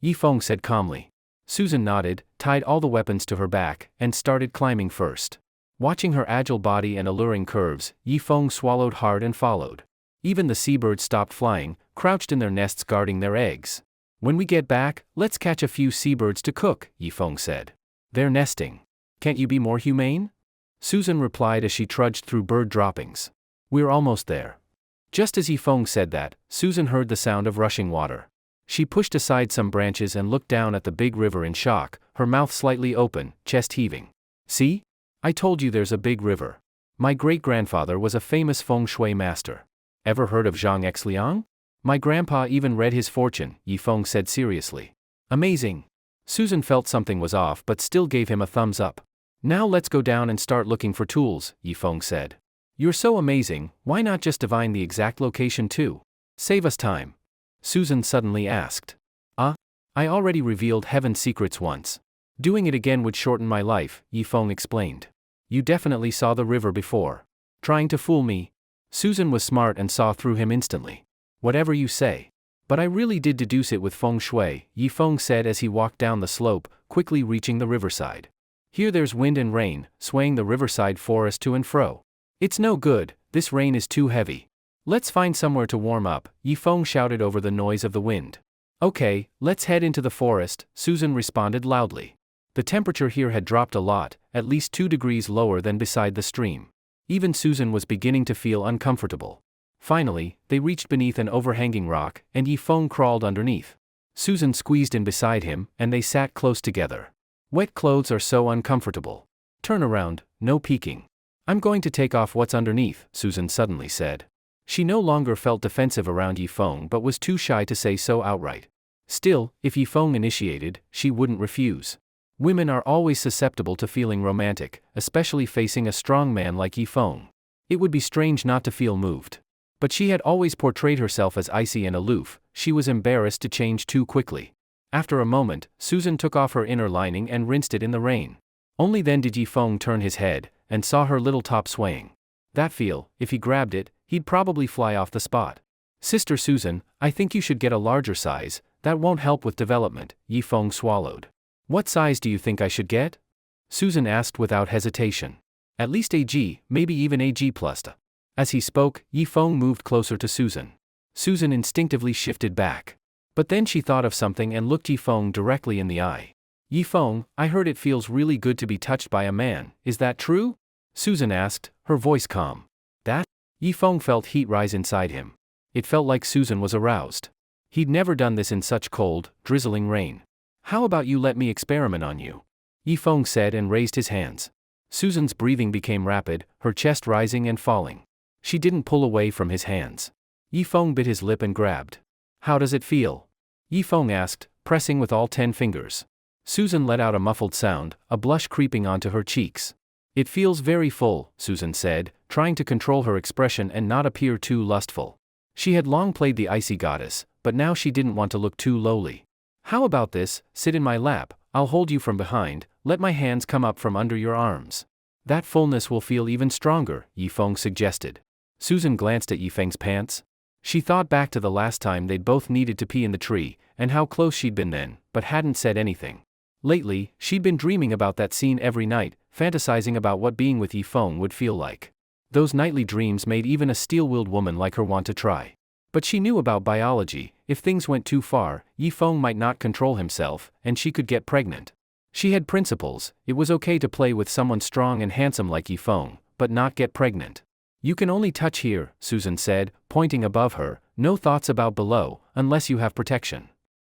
Yifeng said calmly. Susan nodded, tied all the weapons to her back, and started climbing first. Watching her agile body and alluring curves, Yifeng swallowed hard and followed. Even the seabirds stopped flying, crouched in their nests guarding their eggs. When we get back, let's catch a few seabirds to cook, Yifeng said. They're nesting. Can't you be more humane? Susan replied as she trudged through bird droppings. We're almost there. Just as Yifeng said that, Susan heard the sound of rushing water. She pushed aside some branches and looked down at the big river in shock, her mouth slightly open, chest heaving. See? I told you there's a big river. My great-grandfather was a famous feng shui master. Ever heard of Zhang Xiliang? My grandpa even read his fortune, Yifeng said seriously. Amazing. Susan felt something was off but still gave him a thumbs up. Now let's go down and start looking for tools, Yifeng said. You're so amazing, why not just divine the exact location too? Save us time. Susan suddenly asked. I already revealed heaven's secrets once. Doing it again would shorten my life, Yifeng explained. You definitely saw the river before. Trying to fool me? Susan was smart and saw through him instantly. Whatever you say. But I really did deduce it with feng shui, Yifeng said as he walked down the slope, quickly reaching the riverside. Here there's wind and rain, swaying the riverside forest to and fro. It's no good, this rain is too heavy. Let's find somewhere to warm up, Yifeng shouted over the noise of the wind. Okay, let's head into the forest, Susan responded loudly. The temperature here had dropped a lot, at least 2 degrees lower than beside the stream. Even Susan was beginning to feel uncomfortable. Finally, they reached beneath an overhanging rock, and Yifeng crawled underneath. Susan squeezed in beside him, and they sat close together. Wet clothes are so uncomfortable. Turn around, no peeking. I'm going to take off what's underneath, Susan suddenly said. She no longer felt defensive around Yifeng but was too shy to say so outright. Still, if Yifeng initiated, she wouldn't refuse. Women are always susceptible to feeling romantic, especially facing a strong man like Yifeng. It would be strange not to feel moved. But she had always portrayed herself as icy and aloof, she was embarrassed to change too quickly. After a moment, Susan took off her inner lining and rinsed it in the rain. Only then did Yifeng turn his head, and saw her little top swaying. That feel, if he grabbed it, he'd probably fly off the spot. Sister Susan, I think you should get a larger size, that won't help with development, Yifeng swallowed. What size do you think I should get? Susan asked without hesitation. At least AG, maybe even AG+. As he spoke, Yifeng moved closer to Susan. Susan instinctively shifted back. But then she thought of something and looked Yifeng directly in the eye. Yifeng, I heard it feels really good to be touched by a man, is that true? Susan asked, her voice calm. That? Yifeng felt heat rise inside him. It felt like Susan was aroused. He'd never done this in such cold, drizzling rain. How about you let me experiment on you? Yifeng said and raised his hands. Susan's breathing became rapid, her chest rising and falling. She didn't pull away from his hands. Yifeng bit his lip and grabbed. How does it feel? Yifeng asked, pressing with all 10 fingers. Susan let out a muffled sound, a blush creeping onto her cheeks. It feels very full, Susan said, trying to control her expression and not appear too lustful. She had long played the icy goddess, but now she didn't want to look too lowly. How about this, sit in my lap, I'll hold you from behind, let my hands come up from under your arms. That fullness will feel even stronger, Yifeng suggested. Susan glanced at Yifeng's pants. She thought back to the last time they'd both needed to pee in the tree, and how close she'd been then, but hadn't said anything. Lately, she'd been dreaming about that scene every night, fantasizing about what being with Yifeng would feel like. Those nightly dreams made even a steel-willed woman like her want to try. But she knew about biology. If things went too far, Yifeng might not control himself, and she could get pregnant. She had principles. It was okay to play with someone strong and handsome like Yifeng, but not get pregnant. You can only touch here, Susan said, pointing above her, no thoughts about below, unless you have protection.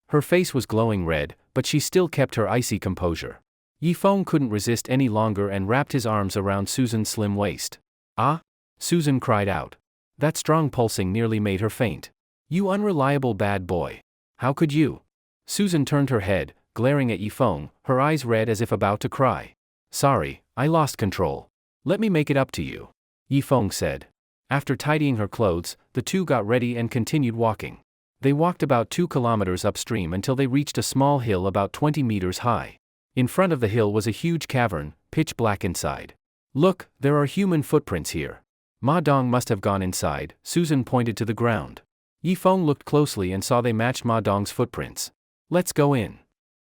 Her face was glowing red, but she still kept her icy composure. Yifeng couldn't resist any longer and wrapped his arms around Susan's slim waist. Ah! Susan cried out. That strong pulsing nearly made her faint. You unreliable bad boy. How could you? Susan turned her head, glaring at Yifeng, her eyes red as if about to cry. Sorry, I lost control. Let me make it up to you, Yifeng said. After tidying her clothes, the two got ready and continued walking. They walked about 2 kilometers upstream until they reached a small hill about 20 meters high. In front of the hill was a huge cavern, pitch black inside. Look, there are human footprints here. Ma Dong must have gone inside, Susan pointed to the ground. Yifeng looked closely and saw they matched Ma Dong's footprints. Let's go in,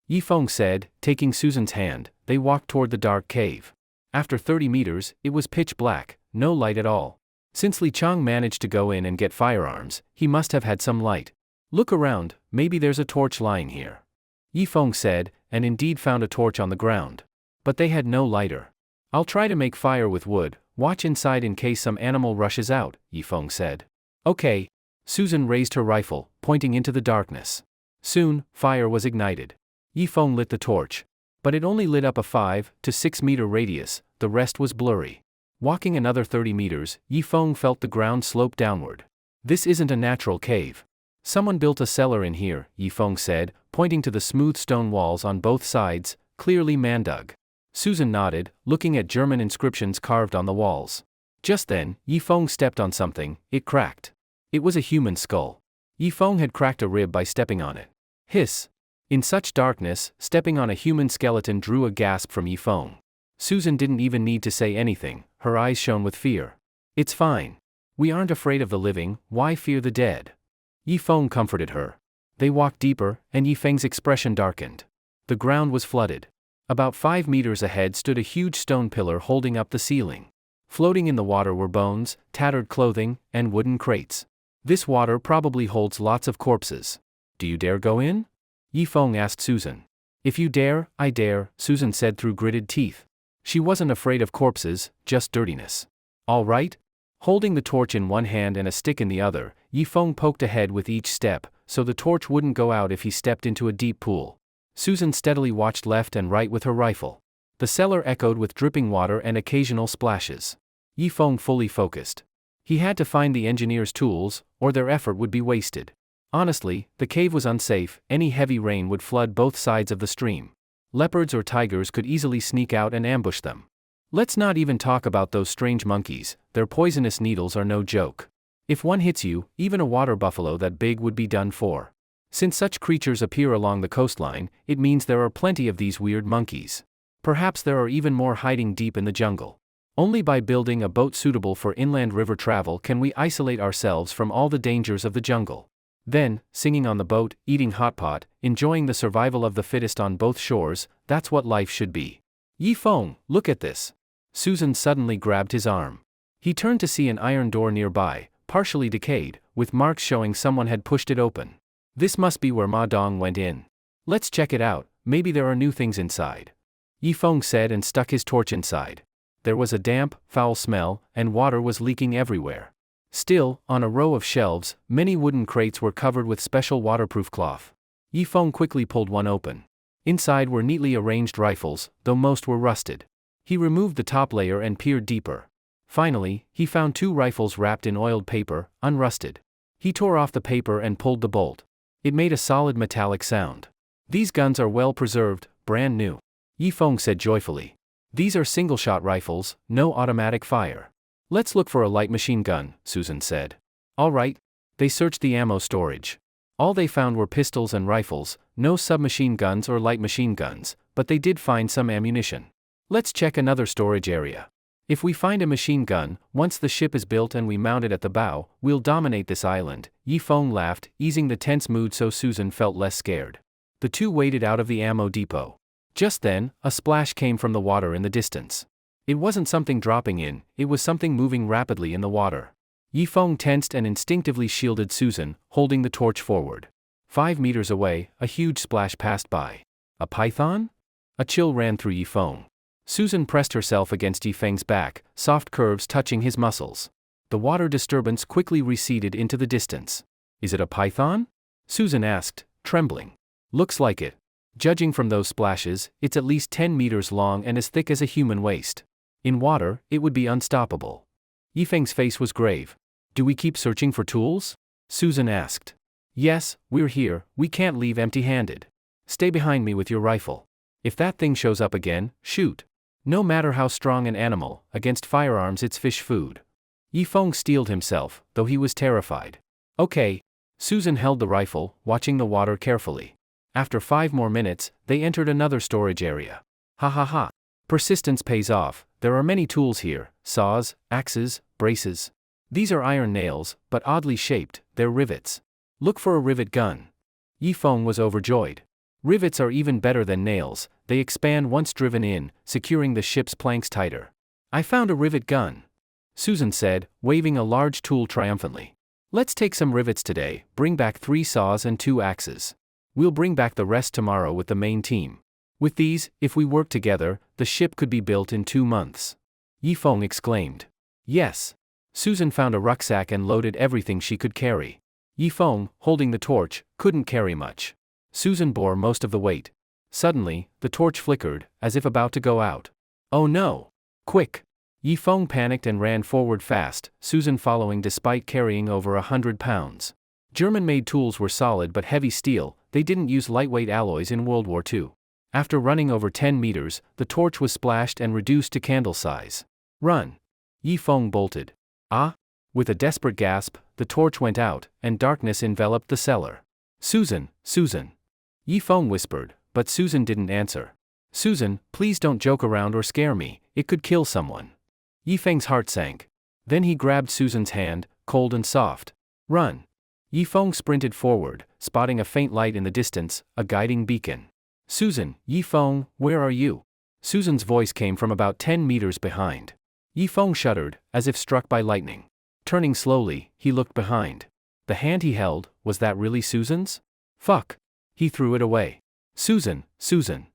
Yifeng said, taking Susan's hand. They walked toward the dark cave. After 30 meters, it was pitch black, no light at all. Since Li Chang managed to go in and get firearms, he must have had some light. Look around, maybe there's a torch lying here, Yifeng said, and indeed found a torch on the ground. But they had no lighter. I'll try to make fire with wood. Watch inside in case some animal rushes out, Yifeng said. Okay. Susan raised her rifle, pointing into the darkness. Soon, fire was ignited. Yifeng lit the torch. But it only lit up a 5 to 6 meter radius, the rest was blurry. Walking another 30 meters, Yifeng felt the ground slope downward. This isn't a natural cave. Someone built a cellar in here, Yifeng said, pointing to the smooth stone walls on both sides, clearly man-dug. Susan nodded, looking at German inscriptions carved on the walls. Just then, Yifeng stepped on something. It cracked. It was a human skull. Yifeng had cracked a rib by stepping on it. Hiss! In such darkness, stepping on a human skeleton drew a gasp from Yifeng. Susan didn't even need to say anything, her eyes shone with fear. It's fine. We aren't afraid of the living, why fear the dead? Yifeng comforted her. They walked deeper, and Yifeng's expression darkened. The ground was flooded. About 5 meters ahead stood a huge stone pillar holding up the ceiling. Floating in the water were bones, tattered clothing, and wooden crates. This water probably holds lots of corpses. Do you dare go in? Yifeng asked Susan. If you dare, I dare, Susan said through gritted teeth. She wasn't afraid of corpses, just dirtiness. All right? Holding the torch in one hand and a stick in the other, Yifeng poked ahead with each step, so the torch wouldn't go out if he stepped into a deep pool. Susan steadily watched left and right with her rifle. The cellar echoed with dripping water and occasional splashes. Yifeng fully focused. He had to find the engineer's tools, or their effort would be wasted. Honestly, the cave was unsafe. Any heavy rain would flood both sides of the stream. Leopards or tigers could easily sneak out and ambush them. Let's not even talk about those strange monkeys. Their poisonous needles are no joke. If one hits you, even a water buffalo that big would be done for. Since such creatures appear along the coastline, it means there are plenty of these weird monkeys. Perhaps there are even more hiding deep in the jungle. Only by building a boat suitable for inland river travel can we isolate ourselves from all the dangers of the jungle. Then, singing on the boat, eating hot pot, enjoying the survival of the fittest on both shores, that's what life should be. Yifeng, look at this. Susan suddenly grabbed his arm. He turned to see an iron door nearby, partially decayed, with marks showing someone had pushed it open. This must be where Ma Dong went in. Let's check it out, maybe there are new things inside. Yifeng said and stuck his torch inside. There was a damp, foul smell, and water was leaking everywhere. Still, on a row of shelves, many wooden crates were covered with special waterproof cloth. Yifeng quickly pulled one open. Inside were neatly arranged rifles, though most were rusted. He removed the top layer and peered deeper. Finally, he found 2 rifles wrapped in oiled paper, unrusted. He tore off the paper and pulled the bolt. It made a solid metallic sound. These guns are well preserved, brand new, Yifeng said joyfully. These are single-shot rifles, no automatic fire. Let's look for a light machine gun, Susan said. All right. They searched the ammo storage. All they found were pistols and rifles, no submachine guns or light machine guns, but they did find some ammunition. Let's check another storage area. If we find a machine gun, once the ship is built and we mount it at the bow, we'll dominate this island, Yifeng laughed, easing the tense mood so Susan felt less scared. The two waded out of the ammo depot. Just then, a splash came from the water in the distance. It wasn't something dropping in, it was something moving rapidly in the water. Yifeng tensed and instinctively shielded Susan, holding the torch forward. 5 meters away, a huge splash passed by. A python? A chill ran through Yifeng. Susan pressed herself against Yifeng's back, soft curves touching his muscles. The water disturbance quickly receded into the distance. Is it a python? Susan asked, trembling. Looks like it. Judging from those splashes, it's at least 10 meters long and as thick as a human waist. In water, it would be unstoppable. Yifeng's face was grave. Do we keep searching for tools? Susan asked. Yes, we're here, we can't leave empty-handed. Stay behind me with your rifle. If that thing shows up again, shoot. No matter how strong an animal, against firearms it's fish food. Yifeng steeled himself, though he was terrified. Okay. Susan held the rifle, watching the water carefully. After 5 more minutes, they entered another storage area. Ha ha ha. Persistence pays off, there are many tools here, saws, axes, braces. These are iron nails, but oddly shaped, they're rivets. Look for a rivet gun. Yifeng was overjoyed. Rivets are even better than nails, they expand once driven in, securing the ship's planks tighter. I found a rivet gun. Susan said, waving a large tool triumphantly. Let's take some rivets today, bring back 3 saws and 2 axes. We'll bring back the rest tomorrow with the main team. With these, if we work together, the ship could be built in 2 months. Yifeng exclaimed. Yes. Susan found a rucksack and loaded everything she could carry. Yifeng, holding the torch, couldn't carry much. Susan bore most of the weight. Suddenly, the torch flickered, as if about to go out. Oh no! Quick! Yifeng panicked and ran forward fast, Susan following despite carrying over 100 pounds. German-made tools were solid but heavy steel, they didn't use lightweight alloys in World War II. After running over 10 meters, the torch was splashed and reduced to candle size. Run! Yifeng bolted. Ah! With a desperate gasp, the torch went out, and darkness enveloped the cellar. Susan, Susan! Yifeng whispered, but Susan didn't answer. Susan, please don't joke around or scare me, it could kill someone. Yifeng's heart sank. Then he grabbed Susan's hand, cold and soft. Run! Yifeng sprinted forward, spotting a faint light in the distance, a guiding beacon. Susan, Yifeng, where are you? Susan's voice came from about 10 meters behind. Yifeng shuddered, as if struck by lightning. Turning slowly, he looked behind. The hand he held, was that really Susan's? Fuck! He threw it away. Susan, Susan!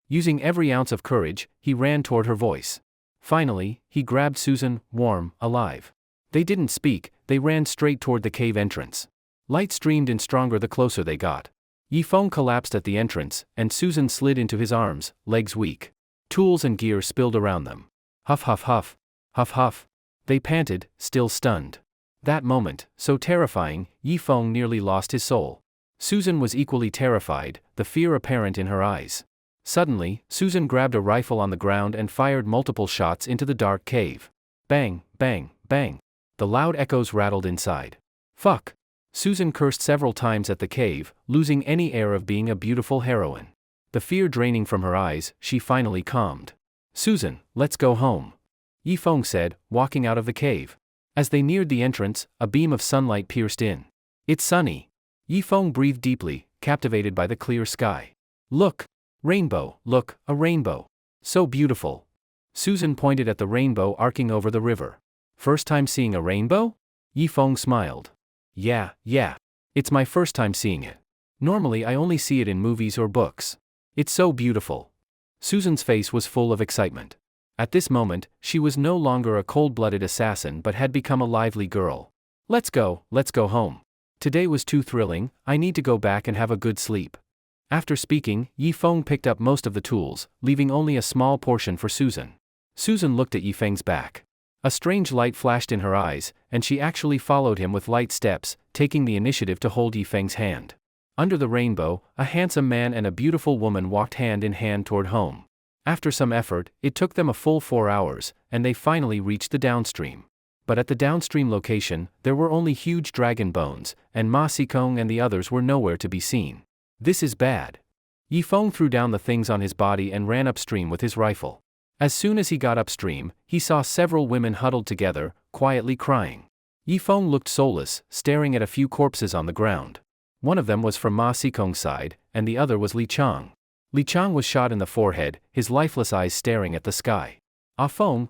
Using every ounce of courage, he ran toward her voice. Finally, he grabbed Susan, warm, alive. They didn't speak, they ran straight toward the cave entrance. Light streamed in stronger the closer they got. Yifeng collapsed at the entrance, and Susan slid into his arms, legs weak. Tools and gear spilled around them. Huff huff huff. Huff huff. They panted, still stunned. That moment, so terrifying, Yifeng nearly lost his soul. Susan was equally terrified, the fear apparent in her eyes. Suddenly, Susan grabbed a rifle on the ground and fired multiple shots into the dark cave. Bang, bang, bang. The loud echoes rattled inside. Fuck! Susan cursed several times at the cave, losing any air of being a beautiful heroine. The fear draining from her eyes, she finally calmed. Susan, let's go home. Yifeng said, walking out of the cave. As they neared the entrance, a beam of sunlight pierced in. It's sunny. Yifeng breathed deeply, captivated by the clear sky. Look! Rainbow, look, a rainbow. So beautiful. Susan pointed at the rainbow arcing over the river. First time seeing a rainbow? Yifeng smiled. Yeah. It's my first time seeing it. Normally I only see it in movies or books. It's so beautiful. Susan's face was full of excitement. At this moment, she was no longer a cold-blooded assassin but had become a lively girl. Let's go home. Today was too thrilling, I need to go back and have a good sleep. After speaking, Yifeng picked up most of the tools, leaving only a small portion for Susan. Susan looked at Yifeng's back. A strange light flashed in her eyes, and she actually followed him with light steps, taking the initiative to hold Yifeng's hand. Under the rainbow, a handsome man and a beautiful woman walked hand in hand toward home. After some effort, it took them a full 4 hours, and they finally reached the downstream. But at the downstream location, there were only huge dragon bones, and Ma Sikong and the others were nowhere to be seen. This is bad. Yifeng threw down the things on his body and ran upstream with his rifle. As soon as he got upstream, he saw several women huddled together, quietly crying. Yifeng looked soulless, staring at a few corpses on the ground. One of them was from Ma Sikong's side, and the other was Li Chang. Li Chang was shot in the forehead, his lifeless eyes staring at the sky. Ah Feng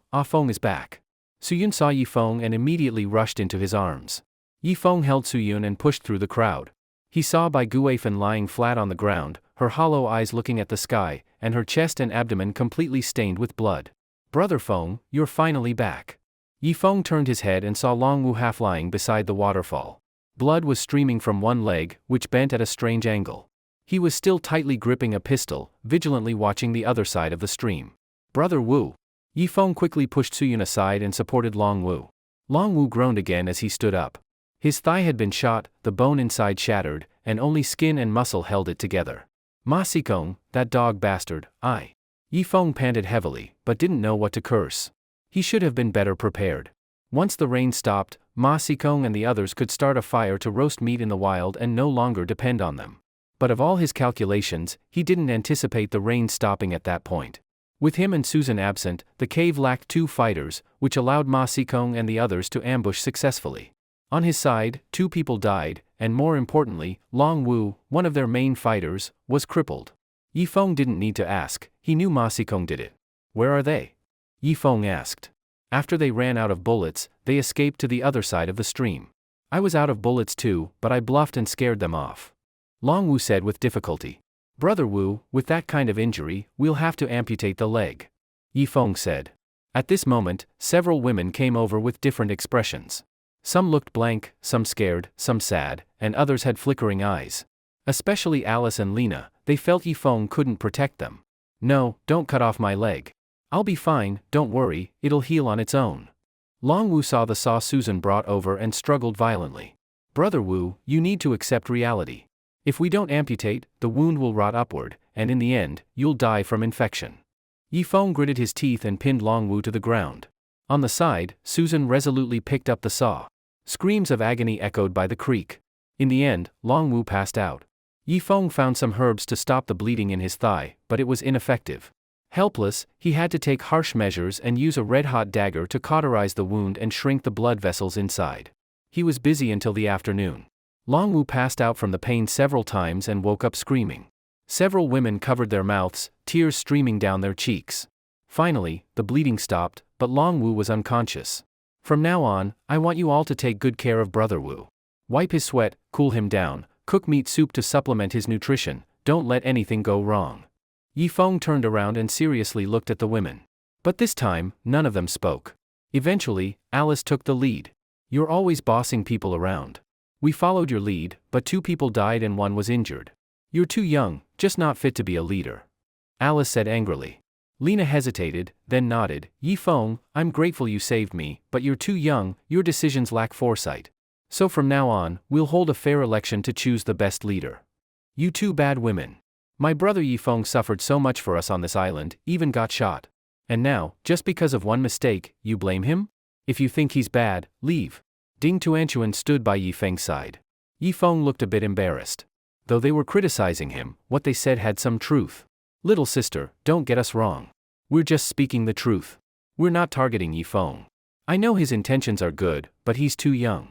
is back. Suyun saw Yi Feng and immediately rushed into his arms. Yi Feng held Suyun and pushed through the crowd. He saw Bai Guifen lying flat on the ground, her hollow eyes looking at the sky, and her chest and abdomen completely stained with blood. Brother Feng, you're finally back. Yi Feng turned his head and saw Long Wu half lying beside the waterfall. Blood was streaming from one leg, which bent at a strange angle. He was still tightly gripping a pistol, vigilantly watching the other side of the stream. Brother Wu. Yi Feng quickly pushed Suyun aside and supported Long Wu. Long Wu groaned again as he stood up. His thigh had been shot, the bone inside shattered, and only skin and muscle held it together. Ma Xikong, that dog bastard, I. Yi Feng panted heavily, but didn't know what to curse. He should have been better prepared. Once the rain stopped, Ma Xikong and the others could start a fire to roast meat in the wild and no longer depend on them. But of all his calculations, he didn't anticipate the rain stopping at that point. With him and Susan absent, the cave lacked 2 fighters, which allowed Ma Xikong and the others to ambush successfully. On his side, 2 people died, and more importantly, Long Wu, one of their main fighters, was crippled. Yi Feng didn't need to ask, he knew Ma Xikong did it. Where are they? Yi Feng asked. After they ran out of bullets, they escaped to the other side of the stream. I was out of bullets too, but I bluffed and scared them off. Long Wu said with difficulty. Brother Wu, with that kind of injury, we'll have to amputate the leg. Yi Feng said. At this moment, several women came over with different expressions. Some looked blank, some scared, some sad, and others had flickering eyes. Especially Alice and Lena, they felt Yi Feng couldn't protect them. No, don't cut off my leg. I'll be fine, don't worry, it'll heal on its own. Long Wu saw the saw Susan brought over and struggled violently. Brother Wu, you need to accept reality. If we don't amputate, the wound will rot upward, and in the end, you'll die from infection. Yi Feng gritted his teeth and pinned Long Wu to the ground. On the side, Susan resolutely picked up the saw. Screams of agony echoed by the creek. In the end, Long Wu passed out. Yi Feng found some herbs to stop the bleeding in his thigh, but it was ineffective. Helpless, he had to take harsh measures and use a red-hot dagger to cauterize the wound and shrink the blood vessels inside. He was busy until the afternoon. Long Wu passed out from the pain several times and woke up screaming. Several women covered their mouths, tears streaming down their cheeks. Finally, the bleeding stopped, but Long Wu was unconscious. From now on, I want you all to take good care of Brother Wu. Wipe his sweat, cool him down, cook meat soup to supplement his nutrition, don't let anything go wrong. Yi Feng turned around and seriously looked at the women. But this time, none of them spoke. Eventually, Alice took the lead. You're always bossing people around. We followed your lead, but 2 people died and 1 was injured. You're too young, just not fit to be a leader. Alice said angrily. Lena hesitated, then nodded. Yi Feng, I'm grateful you saved me, but you're too young, your decisions lack foresight. So from now on, we'll hold a fair election to choose the best leader. You 2 bad women. My brother Yi Feng suffered so much for us on this island, even got shot. And now, just because of one mistake, you blame him? If you think he's bad, leave. Ding Tuanchuan stood by Yi Feng's side. Yi Feng looked a bit embarrassed. Though they were criticizing him, what they said had some truth. Little sister, don't get us wrong. We're just speaking the truth. We're not targeting Yi Feng. I know his intentions are good, but he's too young.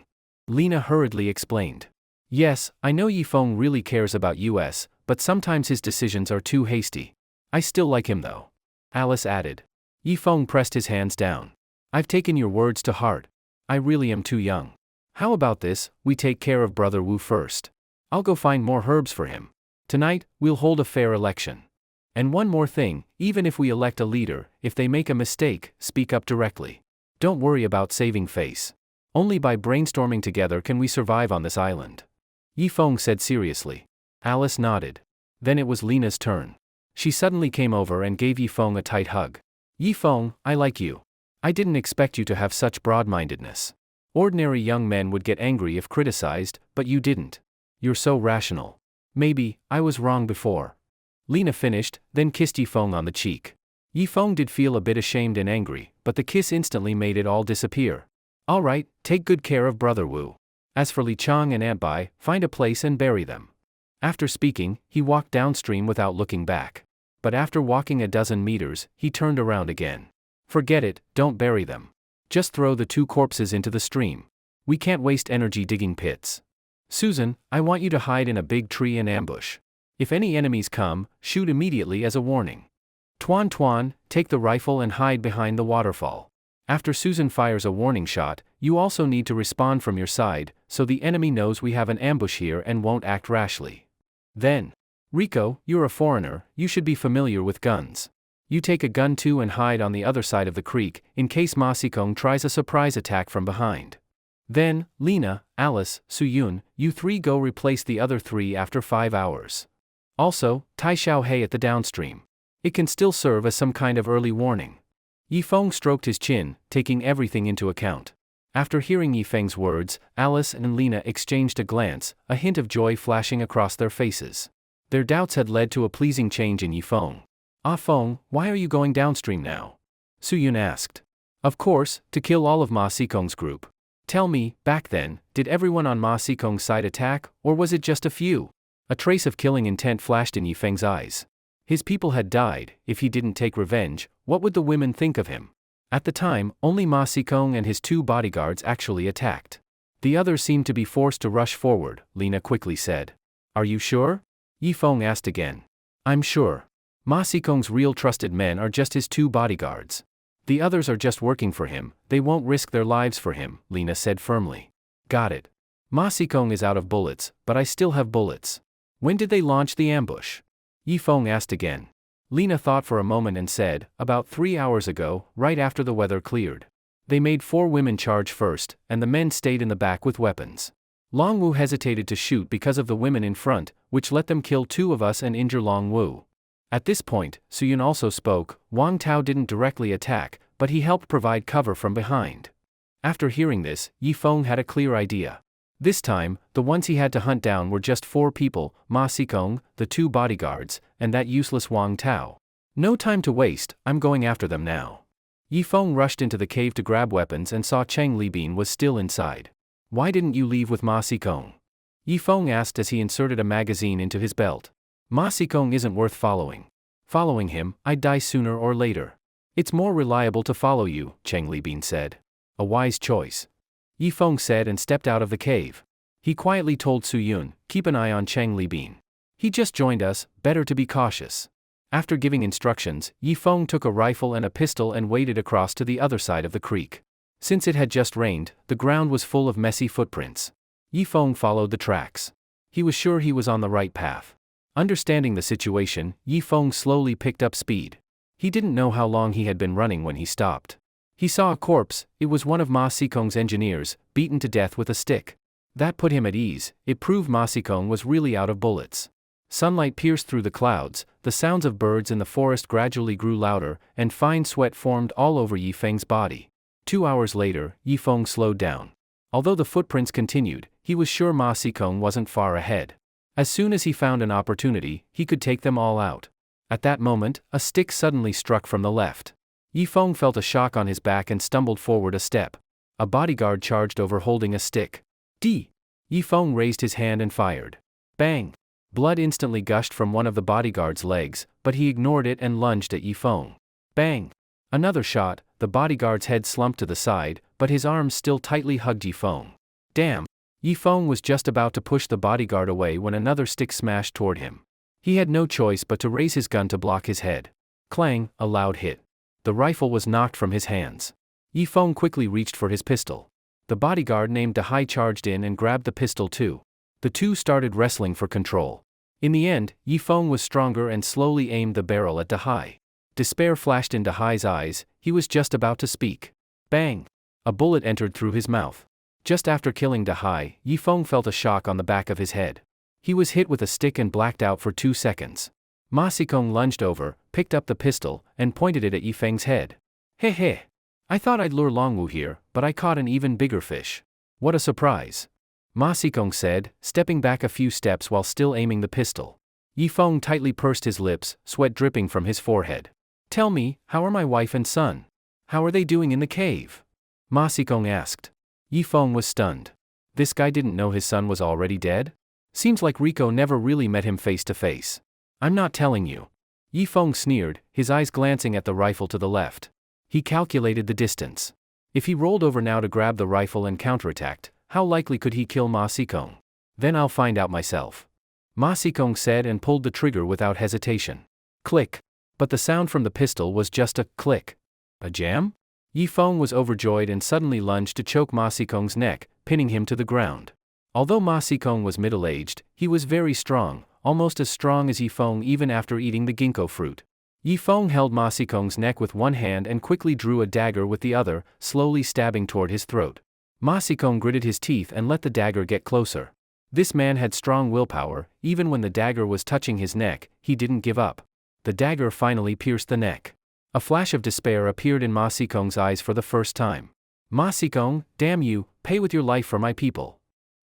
Lena hurriedly explained. Yes, I know Yi Feng really cares about us, but sometimes his decisions are too hasty. I still like him though. Alice added. Yi Feng pressed his hands down. I've taken your words to heart. I really am too young. How about this, we take care of Brother Wu first. I'll go find more herbs for him. Tonight, we'll hold a fair election. And one more thing, even if we elect a leader, if they make a mistake, speak up directly. Don't worry about saving face. Only by brainstorming together can we survive on this island. Yi Feng said seriously. Alice nodded. Then it was Lena's turn. She suddenly came over and gave Yi Feng a tight hug. Yi Feng, I like you. I didn't expect you to have such broad-mindedness. Ordinary young men would get angry if criticized, but you didn't. You're so rational. Maybe, I was wrong before. Lena finished, then kissed Yi Feng on the cheek. Yi Feng did feel a bit ashamed and angry, but the kiss instantly made it all disappear. All right, take good care of Brother Wu. As for Li Chang and Aunt Bai, find a place and bury them. After speaking, he walked downstream without looking back. But after walking a dozen meters, he turned around again. Forget it, don't bury them. Just throw the 2 corpses into the stream. We can't waste energy digging pits. Susan, I want you to hide in a big tree and ambush. If any enemies come, shoot immediately as a warning. Tuan Tuan, take the rifle and hide behind the waterfall. After Susan fires a warning shot, you also need to respond from your side, so the enemy knows we have an ambush here and won't act rashly. Then, Rico, you're a foreigner, you should be familiar with guns. You take a gun too and hide on the other side of the creek, in case Ma Sikong tries a surprise attack from behind. Then, Lena, Alice, Suyun, you three go replace the other three after 5 hours. Also, Tai Xiao Hei at the downstream. It can still serve as some kind of early warning. Yifeng stroked his chin, taking everything into account. After hearing Yifeng's words, Alice and Lena exchanged a glance, a hint of joy flashing across their faces. Their doubts had led to a pleasing change in Yifeng. Ah Feng, why are you going downstream now? Suyun asked. Of course, to kill all of Ma Sikong's group. Tell me, back then, did everyone on Ma Sikong's side attack, or was it just a few? A trace of killing intent flashed in Yifeng's eyes. His people had died. If he didn't take revenge, what would the women think of him? At the time, only Ma Sikong and his 2 bodyguards actually attacked. The others seemed to be forced to rush forward, Lena quickly said. Are you sure? Yifeng asked again. I'm sure. Ma Sikong's real trusted men are just his 2 bodyguards. The others are just working for him, they won't risk their lives for him, Lena said firmly. Got it. Ma Sikong is out of bullets, but I still have bullets. When did they launch the ambush? Yifeng asked again. Lena thought for a moment and said, about 3 hours ago, right after the weather cleared. They made 4 women charge first, and the men stayed in the back with weapons. Longwu hesitated to shoot because of the women in front, which let them kill 2 of us and injure Longwu. At this point, Suyun also spoke. Wang Tao didn't directly attack, but he helped provide cover from behind. After hearing this, Yifeng had a clear idea. This time, the ones he had to hunt down were just 4 people, Ma Sikong, the 2 bodyguards, and that useless Wang Tao. No time to waste, I'm going after them now. Yifeng rushed into the cave to grab weapons and saw Cheng Libin was still inside. Why didn't you leave with Ma Sikong? Yifeng asked as he inserted a magazine into his belt. Ma Sikong isn't worth following. Following him, I'd die sooner or later. It's more reliable to follow you, Cheng Libin said. A wise choice. Yifeng said and stepped out of the cave. He quietly told Suyun, keep an eye on Cheng Libin. He just joined us, better to be cautious. After giving instructions, Yifeng took a rifle and a pistol and waded across to the other side of the creek. Since it had just rained, the ground was full of messy footprints. Yifeng followed the tracks. He was sure he was on the right path. Understanding the situation, Yifeng slowly picked up speed. He didn't know how long he had been running when he stopped. He saw a corpse. It was one of Ma Sikong's engineers, beaten to death with a stick. That put him at ease. It proved Ma Sikong was really out of bullets. Sunlight pierced through the clouds, the sounds of birds in the forest gradually grew louder, and fine sweat formed all over Yifeng's body. 2 hours later, Yifeng slowed down. Although the footprints continued, he was sure Ma Sikong wasn't far ahead. As soon as he found an opportunity, he could take them all out. At that moment, a stick suddenly struck from the left. Yifeng felt a shock on his back and stumbled forward a step. A bodyguard charged over holding a stick. D. Yifeng raised his hand and fired. Bang! Blood instantly gushed from one of the bodyguard's legs, but he ignored it and lunged at Yifeng. Bang! Another shot, the bodyguard's head slumped to the side, but his arms still tightly hugged Yifeng. Damn! Yifeng was just about to push the bodyguard away when another stick smashed toward him. He had no choice but to raise his gun to block his head. Clang! A loud hit. The rifle was knocked from his hands. Yifeng quickly reached for his pistol. The bodyguard named Dahai charged in and grabbed the pistol too. The two started wrestling for control. In the end, Yifeng was stronger and slowly aimed the barrel at Dahai. Despair flashed in Dahai's eyes. He was just about to speak. Bang! A bullet entered through his mouth. Just after killing Dahai, Yifeng felt a shock on the back of his head. He was hit with a stick and blacked out for 2 seconds. Ma Sikong lunged over, picked up the pistol, and pointed it at Yifeng's head. Heh. I thought I'd lure Longwu here, but I caught an even bigger fish. What a surprise. Ma Sikong said, stepping back a few steps while still aiming the pistol. Yifeng tightly pursed his lips, sweat dripping from his forehead. Tell me, how are my wife and son? How are they doing in the cave? Ma Sikong asked. Yifeng was stunned. This guy didn't know his son was already dead? Seems like Rico never really met him face to face. I'm not telling you. Yifeng sneered, his eyes glancing at the rifle to the left. He calculated the distance. If he rolled over now to grab the rifle and counterattacked, how likely could he kill Ma Sikong? Then I'll find out myself. Ma Sikong said and pulled the trigger without hesitation. Click. But the sound from the pistol was just a click. A jam? Yifeng was overjoyed and suddenly lunged to choke Ma Xikong's neck, pinning him to the ground. Although Ma Xikong was middle-aged, he was very strong, almost as strong as Yifeng even after eating the ginkgo fruit. Yifeng held Ma Xikong's neck with one hand and quickly drew a dagger with the other, slowly stabbing toward his throat. Ma Xikong gritted his teeth and let the dagger get closer. This man had strong willpower. Even when the dagger was touching his neck, he didn't give up. The dagger finally pierced the neck. A flash of despair appeared in Ma Xikong's eyes for the first time. Ma Xikong, damn you, pay with your life for my people.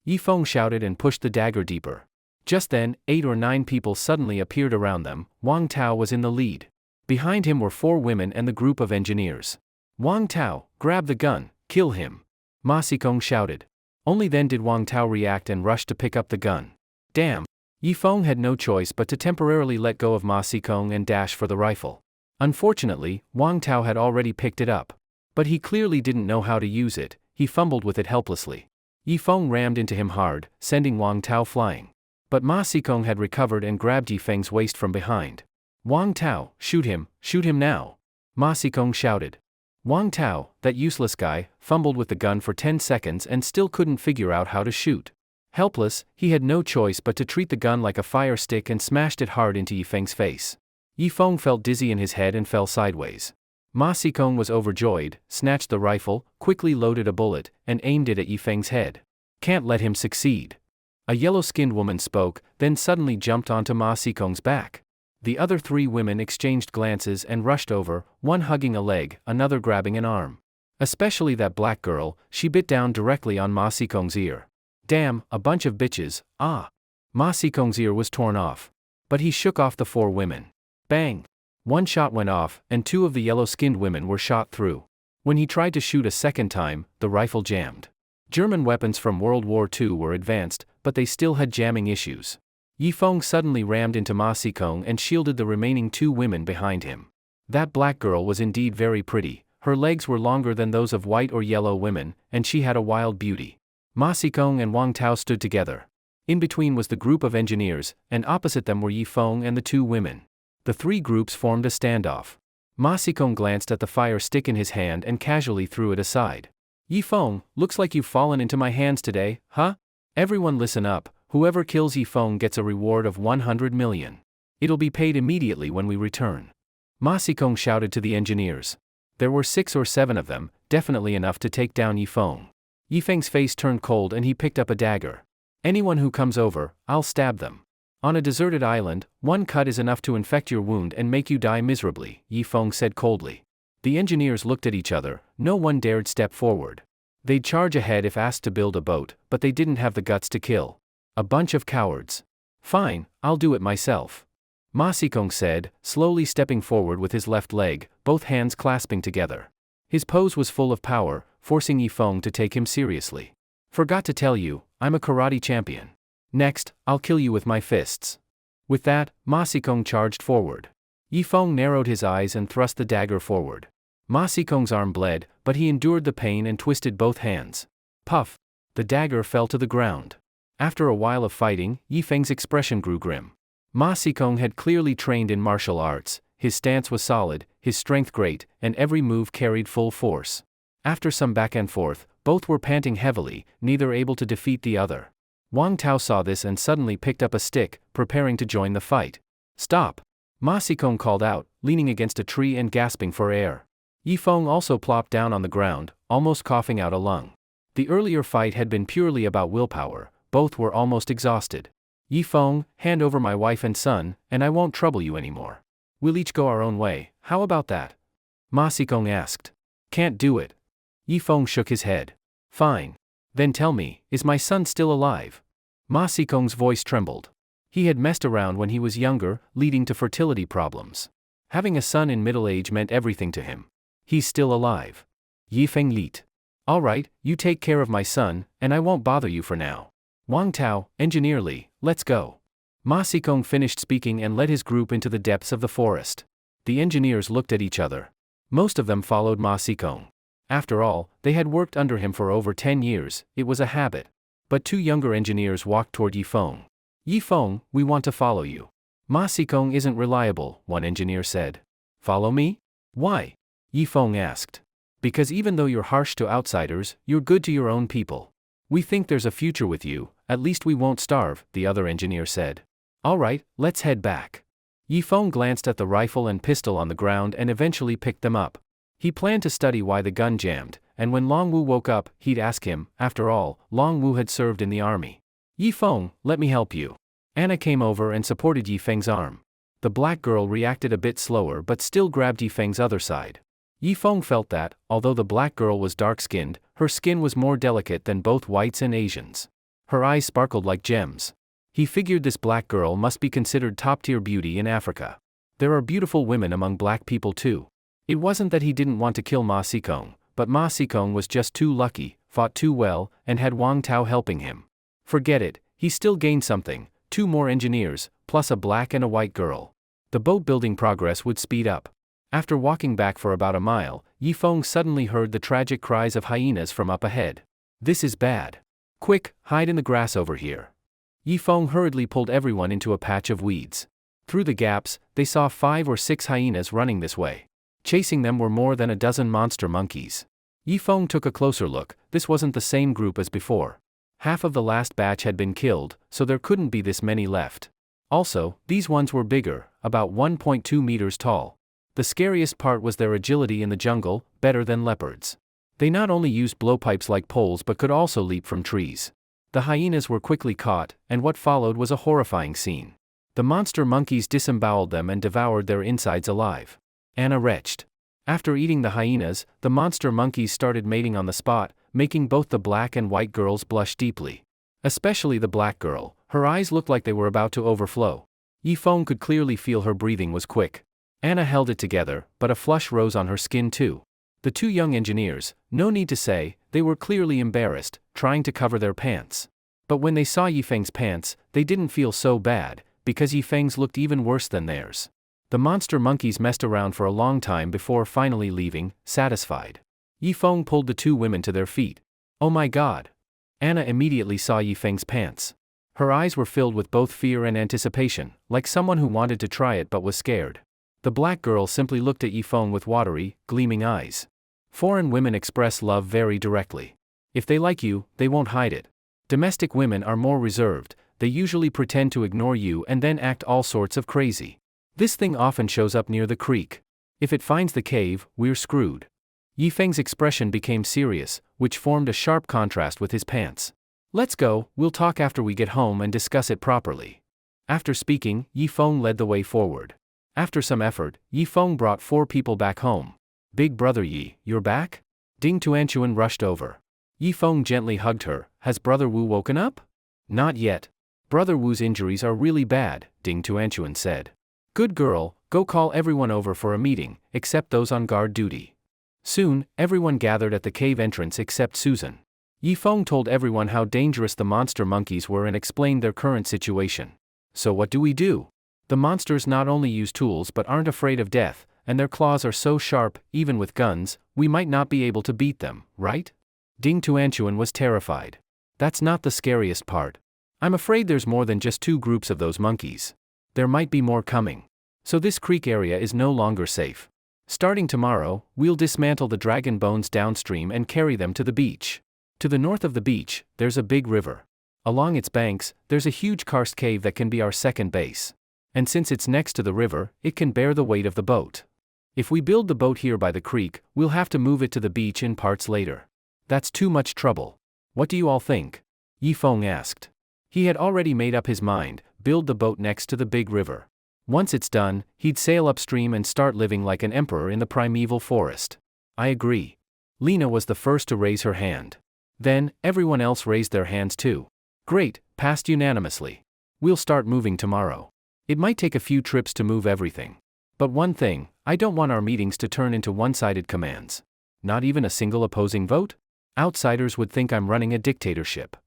Yifeng shouted and pushed the dagger deeper. Just then, 8 or 9 people suddenly appeared around them. Wang Tao was in the lead. Behind him were 4 women and the group of engineers. Wang Tao, grab the gun, kill him. Ma Xikong shouted. Only then did Wang Tao react and rush to pick up the gun. Damn! Yifeng had no choice but to temporarily let go of Ma Xikong and dash for the rifle. Unfortunately, Wang Tao had already picked it up. But he clearly didn't know how to use it. He fumbled with it helplessly. Yifeng rammed into him hard, sending Wang Tao flying. But Ma Xikong had recovered and grabbed Yifeng's waist from behind. Wang Tao, shoot him now! Ma Xikong shouted. Wang Tao, that useless guy, fumbled with the gun for 10 seconds and still couldn't figure out how to shoot. Helpless, he had no choice but to treat the gun like a fire stick and smashed it hard into Yifeng's face. Yifeng felt dizzy in his head and fell sideways. Ma Xikong was overjoyed, snatched the rifle, quickly loaded a bullet, and aimed it at Yifeng's head. Can't let him succeed. A yellow-skinned woman spoke, then suddenly jumped onto Ma Xikong's back. The other 3 women exchanged glances and rushed over, one hugging a leg, another grabbing an arm. Especially that black girl, she bit down directly on Ma Xikong's ear. Damn, a bunch of bitches, ah! Ma Xikong's ear was torn off. But he shook off the 4 women. Bang! One shot went off, and 2 of the yellow-skinned women were shot through. When he tried to shoot a second time, the rifle jammed. German weapons from World War II were advanced, but they still had jamming issues. Yifeng suddenly rammed into Ma Xikong and shielded the remaining 2 women behind him. That black girl was indeed very pretty. Her legs were longer than those of white or yellow women, and she had a wild beauty. Ma Xikong and Wang Tao stood together. In between was the group of engineers, and opposite them were Yifeng and the 2 women. The 3 groups formed a standoff. Ma Xikong glanced at the fire stick in his hand and casually threw it aside. Yifeng, looks like you've fallen into my hands today, huh? Everyone listen up. Whoever kills Yifeng gets a reward of 100 million. It'll be paid immediately when we return. Ma Xikong shouted to the engineers. There were 6 or 7 of them, definitely enough to take down Yifeng. Yifeng's face turned cold and he picked up a dagger. Anyone who comes over, I'll stab them. On a deserted island, 1 cut is enough to infect your wound and make you die miserably, Yifeng said coldly. The engineers looked at each other. No one dared step forward. They'd charge ahead if asked to build a boat, but they didn't have the guts to kill. A bunch of cowards. Fine, I'll do it myself. Ma Xikong said, slowly stepping forward with his left leg, both hands clasping together. His pose was full of power, forcing Yifeng to take him seriously. Forgot to tell you, I'm a karate champion. Next, I'll kill you with my fists. With that, Ma Xikong charged forward. Yifeng narrowed his eyes and thrust the dagger forward. Ma Xikong's arm bled, but he endured the pain and twisted both hands. Puff! The dagger fell to the ground. After a while of fighting, Yifeng's expression grew grim. Ma Xikong had clearly trained in martial arts. His stance was solid, his strength great, and every move carried full force. After some back and forth, both were panting heavily, neither able to defeat the other. Wang Tao saw this and suddenly picked up a stick, preparing to join the fight. Stop! Ma Xikong called out, leaning against a tree and gasping for air. Yifeng also plopped down on the ground, almost coughing out a lung. The earlier fight had been purely about willpower. Both were almost exhausted. Yifeng, hand over my wife and son, and I won't trouble you anymore. We'll each go our own way, how about that? Ma Xikong asked. Can't do it. Yifeng shook his head. Fine. Then tell me, is my son still alive? Ma Xikong's voice trembled. He had messed around when he was younger, leading to fertility problems. Having a son in middle age meant everything to him. He's still alive. Yifeng leaped. All right, you take care of my son, and I won't bother you for now. Wang Tao, Engineer Li, let's go. Ma Xikong finished speaking and led his group into the depths of the forest. The engineers looked at each other. Most of them followed Ma Xikong. After all, they had worked under him for over 10 years, it was a habit. But 2 younger engineers walked toward Yifeng. Yifeng, we want to follow you. Ma Sikong isn't reliable, one engineer said. Follow me? Why? Yifeng asked. Because even though you're harsh to outsiders, you're good to your own people. We think there's a future with you, at least we won't starve, the other engineer said. Alright, let's head back. Yifeng glanced at the rifle and pistol on the ground and eventually picked them up. He planned to study why the gun jammed, and when Longwu woke up, he'd ask him. After all, Longwu had served in the army. Yifeng, let me help you. Anna came over and supported Yifeng's arm. The black girl reacted a bit slower but still grabbed Yifeng's other side. Yifeng felt that, although the black girl was dark-skinned, her skin was more delicate than both whites and Asians. Her eyes sparkled like gems. He figured this black girl must be considered top-tier beauty in Africa. There are beautiful women among black people too. It wasn't that he didn't want to kill Ma Sikong, but Ma Sikong was just too lucky, fought too well, and had Wang Tao helping him. Forget it, he still gained something, 2 more engineers, plus a black and a white girl. The boat-building progress would speed up. After walking back for about a mile, Yifeng suddenly heard the tragic cries of hyenas from up ahead. This is bad. Quick, hide in the grass over here. Yifeng hurriedly pulled everyone into a patch of weeds. Through the gaps, they saw 5 or 6 hyenas running this way. Chasing them were more than a dozen monster monkeys. Yifeng took a closer look. This wasn't the same group as before. Half of the last batch had been killed, so there couldn't be this many left. Also, these ones were bigger, about 1.2 meters tall. The scariest part was their agility in the jungle, better than leopards. They not only used blowpipes like poles but could also leap from trees. The hyenas were quickly caught, and what followed was a horrifying scene. The monster monkeys disemboweled them and devoured their insides alive. Anna retched. After eating the hyenas, the monster monkeys started mating on the spot, making both the black and white girls blush deeply. Especially the black girl, her eyes looked like they were about to overflow. Yifeng could clearly feel her breathing was quick. Anna held it together, but a flush rose on her skin too. The 2 young engineers, no need to say, they were clearly embarrassed, trying to cover their pants. But when they saw Yifeng's pants, they didn't feel so bad, because Yifeng's looked even worse than theirs. The monster monkeys messed around for a long time before finally leaving, satisfied. Yifeng pulled the 2 women to their feet. Oh my god! Anna immediately saw Yifeng's pants. Her eyes were filled with both fear and anticipation, like someone who wanted to try it but was scared. The black girl simply looked at Yifeng with watery, gleaming eyes. Foreign women express love very directly. If they like you, they won't hide it. Domestic women are more reserved, they usually pretend to ignore you and then act all sorts of crazy. This thing often shows up near the creek. If it finds the cave, we're screwed. Yifeng's expression became serious, which formed a sharp contrast with his pants. Let's go, we'll talk after we get home and discuss it properly. After speaking, Yifeng led the way forward. After some effort, Yifeng brought 4 people back home. Big brother Yi, you're back? Ding Tuanchuan rushed over. Yifeng gently hugged her. Has brother Wu woken up? Not yet. Brother Wu's injuries are really bad, Ding Tuanchuan said. Good girl, go call everyone over for a meeting, except those on guard duty. Soon, everyone gathered at the cave entrance except Susan. Yifeng told everyone how dangerous the monster monkeys were and explained their current situation. So what do we do? The monsters not only use tools but aren't afraid of death, and their claws are so sharp, even with guns, we might not be able to beat them, right? Ding Tuanchuan was terrified. That's not the scariest part. I'm afraid there's more than just 2 groups of those monkeys. There might be more coming. So this creek area is no longer safe. Starting tomorrow, we'll dismantle the dragon bones downstream and carry them to the beach. To the north of the beach, there's a big river. Along its banks, there's a huge karst cave that can be our second base. And since it's next to the river, it can bear the weight of the boat. If we build the boat here by the creek, we'll have to move it to the beach in parts later. That's too much trouble. What do you all think? Yifeng asked. He had already made up his mind, build the boat next to the big river. Once it's done, he'd sail upstream and start living like an emperor in the primeval forest. I agree. Lena was the first to raise her hand. Then, everyone else raised their hands too. Great, passed unanimously. We'll start moving tomorrow. It might take a few trips to move everything. But one thing, I don't want our meetings to turn into one-sided commands. Not even a single opposing vote? Outsiders would think I'm running a dictatorship.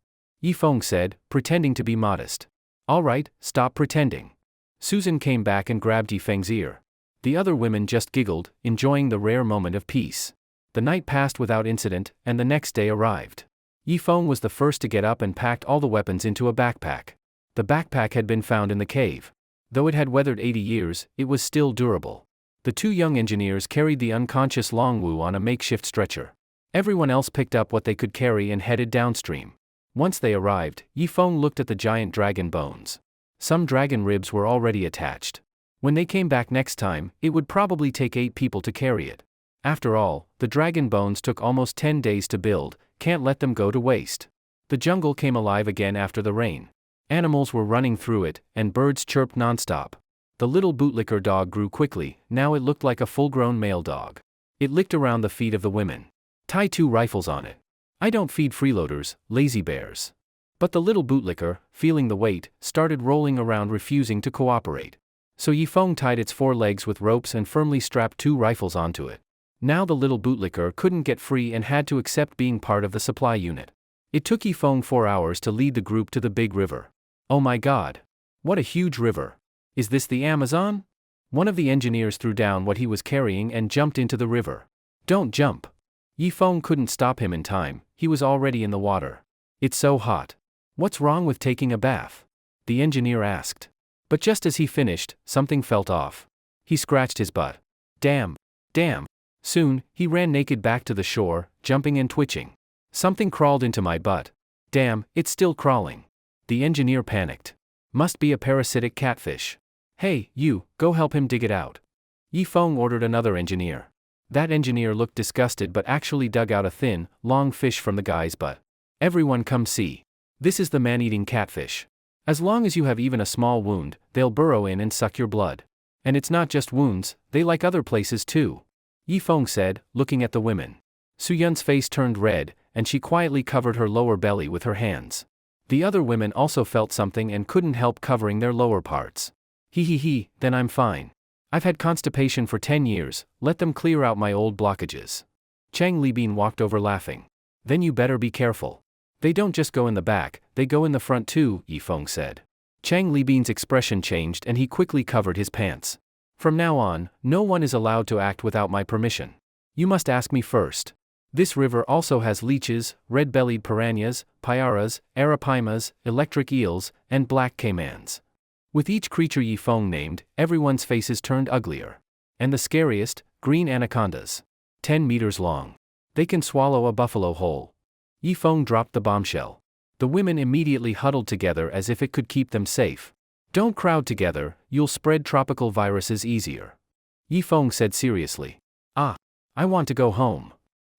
Yifeng said, pretending to be modest. All right, stop pretending. Susan came back and grabbed Yifeng's ear. The other women just giggled, enjoying the rare moment of peace. The night passed without incident, and the next day arrived. Yifeng was the first to get up and packed all the weapons into a backpack. The backpack had been found in the cave. Though it had weathered 80 years, it was still durable. The two young engineers carried the unconscious Longwu on a makeshift stretcher. Everyone else picked up what they could carry and headed downstream. Once they arrived, Yifeng looked at the giant dragon bones. Some dragon ribs were already attached. When they came back next time, it would probably take 8 people to carry it. After all, the dragon bones took almost 10 days to build, can't let them go to waste. The jungle came alive again after the rain. Animals were running through it, and birds chirped nonstop. The little bootlicker dog grew quickly, now it looked like a full-grown male dog. It licked around the feet of the women. Tie 2 rifles on it. I don't feed freeloaders, lazy bears. But the little bootlicker, feeling the weight, started rolling around refusing to cooperate. So Yifeng tied its 4 legs with ropes and firmly strapped 2 rifles onto it. Now the little bootlicker couldn't get free and had to accept being part of the supply unit. It took Yifeng 4 hours to lead the group to the big river. Oh my god! What a huge river! Is this the Amazon? One of the engineers threw down what he was carrying and jumped into the river. Don't jump! Yifeng couldn't stop him in time, he was already in the water. It's so hot. What's wrong with taking a bath? The engineer asked. But just as he finished, something felt off. He scratched his butt. Damn! Damn! Soon, he ran naked back to the shore, jumping and twitching. Something crawled into my butt. Damn, it's still crawling. The engineer panicked. Must be a parasitic catfish. Hey, you, go help him dig it out. Yifeng ordered another engineer. That engineer looked disgusted but actually dug out a thin, long fish from the guy's butt. Everyone come see. This is the man-eating catfish. As long as you have even a small wound, they'll burrow in and suck your blood. And it's not just wounds, they like other places too. Yifeng said, looking at the women. Suyun's face turned red, and she quietly covered her lower belly with her hands. The other women also felt something and couldn't help covering their lower parts. He, then I'm fine. I've had constipation for 10 years, let them clear out my old blockages. Chang Libin walked over laughing. Then you better be careful. They don't just go in the back, they go in the front too, Yifeng said. Chang Libin's expression changed and he quickly covered his pants. From now on, no one is allowed to act without my permission. You must ask me first. This river also has leeches, red-bellied piranhas, pyaras, arapimas, electric eels, and black caimans. With each creature Yifeng named, everyone's faces turned uglier. And the scariest, green anacondas. 10 meters long. They can swallow a buffalo whole. Yifeng dropped the bombshell. The women immediately huddled together as if it could keep them safe. Don't crowd together, you'll spread tropical viruses easier. Yifeng said seriously. I want to go home.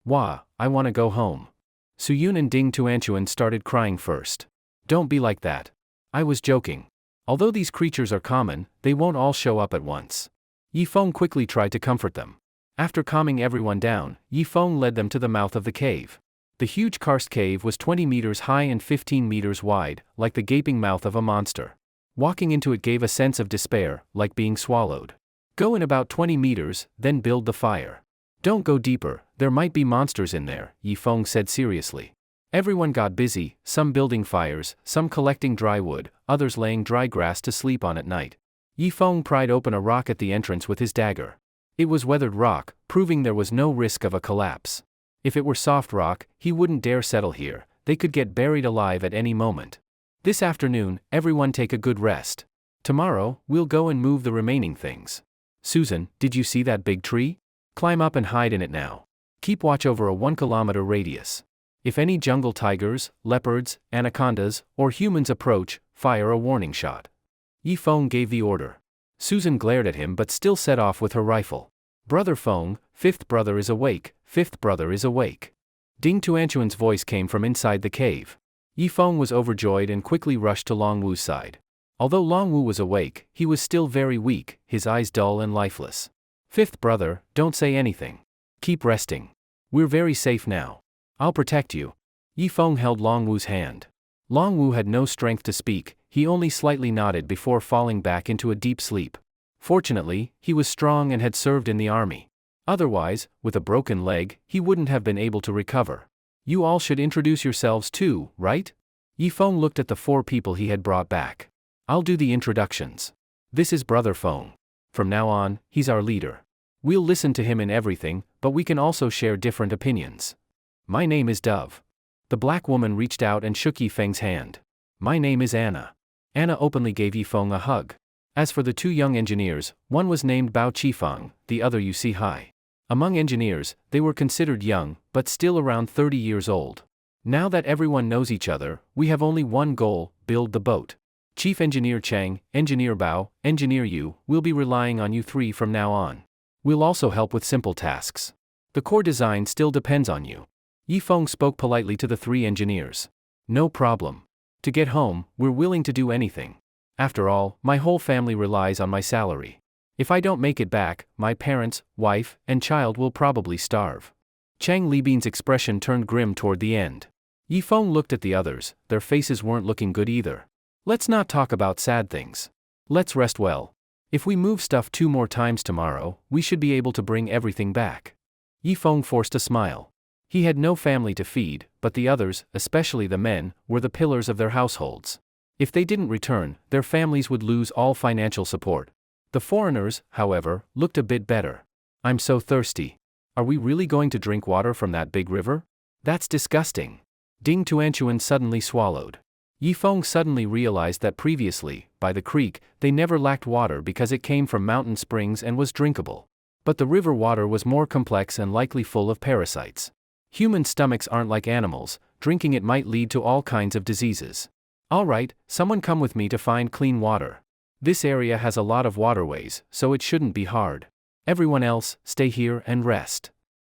Wah, I want to go home. Suyun and Ding Tuanchuan started crying first. Don't be like that. I was joking. Although these creatures are common, they won't all show up at once. Yifeng quickly tried to comfort them. After calming everyone down, Yifeng led them to the mouth of the cave. The huge karst cave was 20 meters high and 15 meters wide, like the gaping mouth of a monster. Walking into it gave a sense of despair, like being swallowed. Go in about 20 meters, then build the fire. Don't go deeper, there might be monsters in there, Yifeng said seriously. Everyone got busy, some building fires, some collecting dry wood, others laying dry grass to sleep on at night. Yifeng pried open a rock at the entrance with his dagger. It was weathered rock, proving there was no risk of a collapse. If it were soft rock, he wouldn't dare settle here, they could get buried alive at any moment. This afternoon, everyone take a good rest. Tomorrow, we'll go and move the remaining things. Susan, did you see that big tree? Climb up and hide in it now. Keep watch over a 1-kilometer radius. If any jungle tigers, leopards, anacondas, or humans approach, fire a warning shot. Yifeng gave the order. Susan glared at him but still set off with her rifle. Brother Feng, 5th brother is awake, 5th brother is awake. Ding Tuanchuan's voice came from inside the cave. Yifeng was overjoyed and quickly rushed to Longwu's side. Although Longwu was awake, he was still very weak, his eyes dull and lifeless. 5th brother, don't say anything. Keep resting. We're very safe now. I'll protect you. Yifeng held Longwu's hand. Longwu had no strength to speak, he only slightly nodded before falling back into a deep sleep. Fortunately, he was strong and had served in the army. Otherwise, with a broken leg, he wouldn't have been able to recover. You all should introduce yourselves too, right? Yifeng looked at the 4 people he had brought back. I'll do the introductions. This is Brother Feng. From now on, he's our leader. We'll listen to him in everything, but we can also share different opinions. My name is Dove. The black woman reached out and shook Yifeng's hand. My name is Anna. Anna openly gave Yifeng a hug. As for the two young engineers, one was named Bao Qifeng, the other Yu Si Hai. Among engineers, they were considered young, but still around 30 years old. Now that everyone knows each other, we have only one goal: build the boat. Chief Engineer Chang, Engineer Bao, Engineer Yu, will be relying on you three from now on. We'll also help with simple tasks. The core design still depends on you. Yifeng spoke politely to the three engineers. No problem. To get home, we're willing to do anything. After all, my whole family relies on my salary. If I don't make it back, my parents, wife, and child will probably starve. Chang Libin's expression turned grim toward the end. Yifeng looked at the others, their faces weren't looking good either. Let's not talk about sad things. Let's rest well. If we move stuff 2 more times tomorrow, we should be able to bring everything back. Yifeng forced a smile. He had no family to feed, but the others, especially the men, were the pillars of their households. If they didn't return, their families would lose all financial support. The foreigners, however, looked a bit better. I'm so thirsty. Are we really going to drink water from that big river? That's disgusting. Ding Tuanchuan suddenly swallowed. Yifeng suddenly realized that previously, by the creek, they never lacked water because it came from mountain springs and was drinkable. But the river water was more complex and likely full of parasites. Human stomachs aren't like animals, drinking it might lead to all kinds of diseases. Alright, someone come with me to find clean water. This area has a lot of waterways, so it shouldn't be hard. Everyone else, stay here and rest.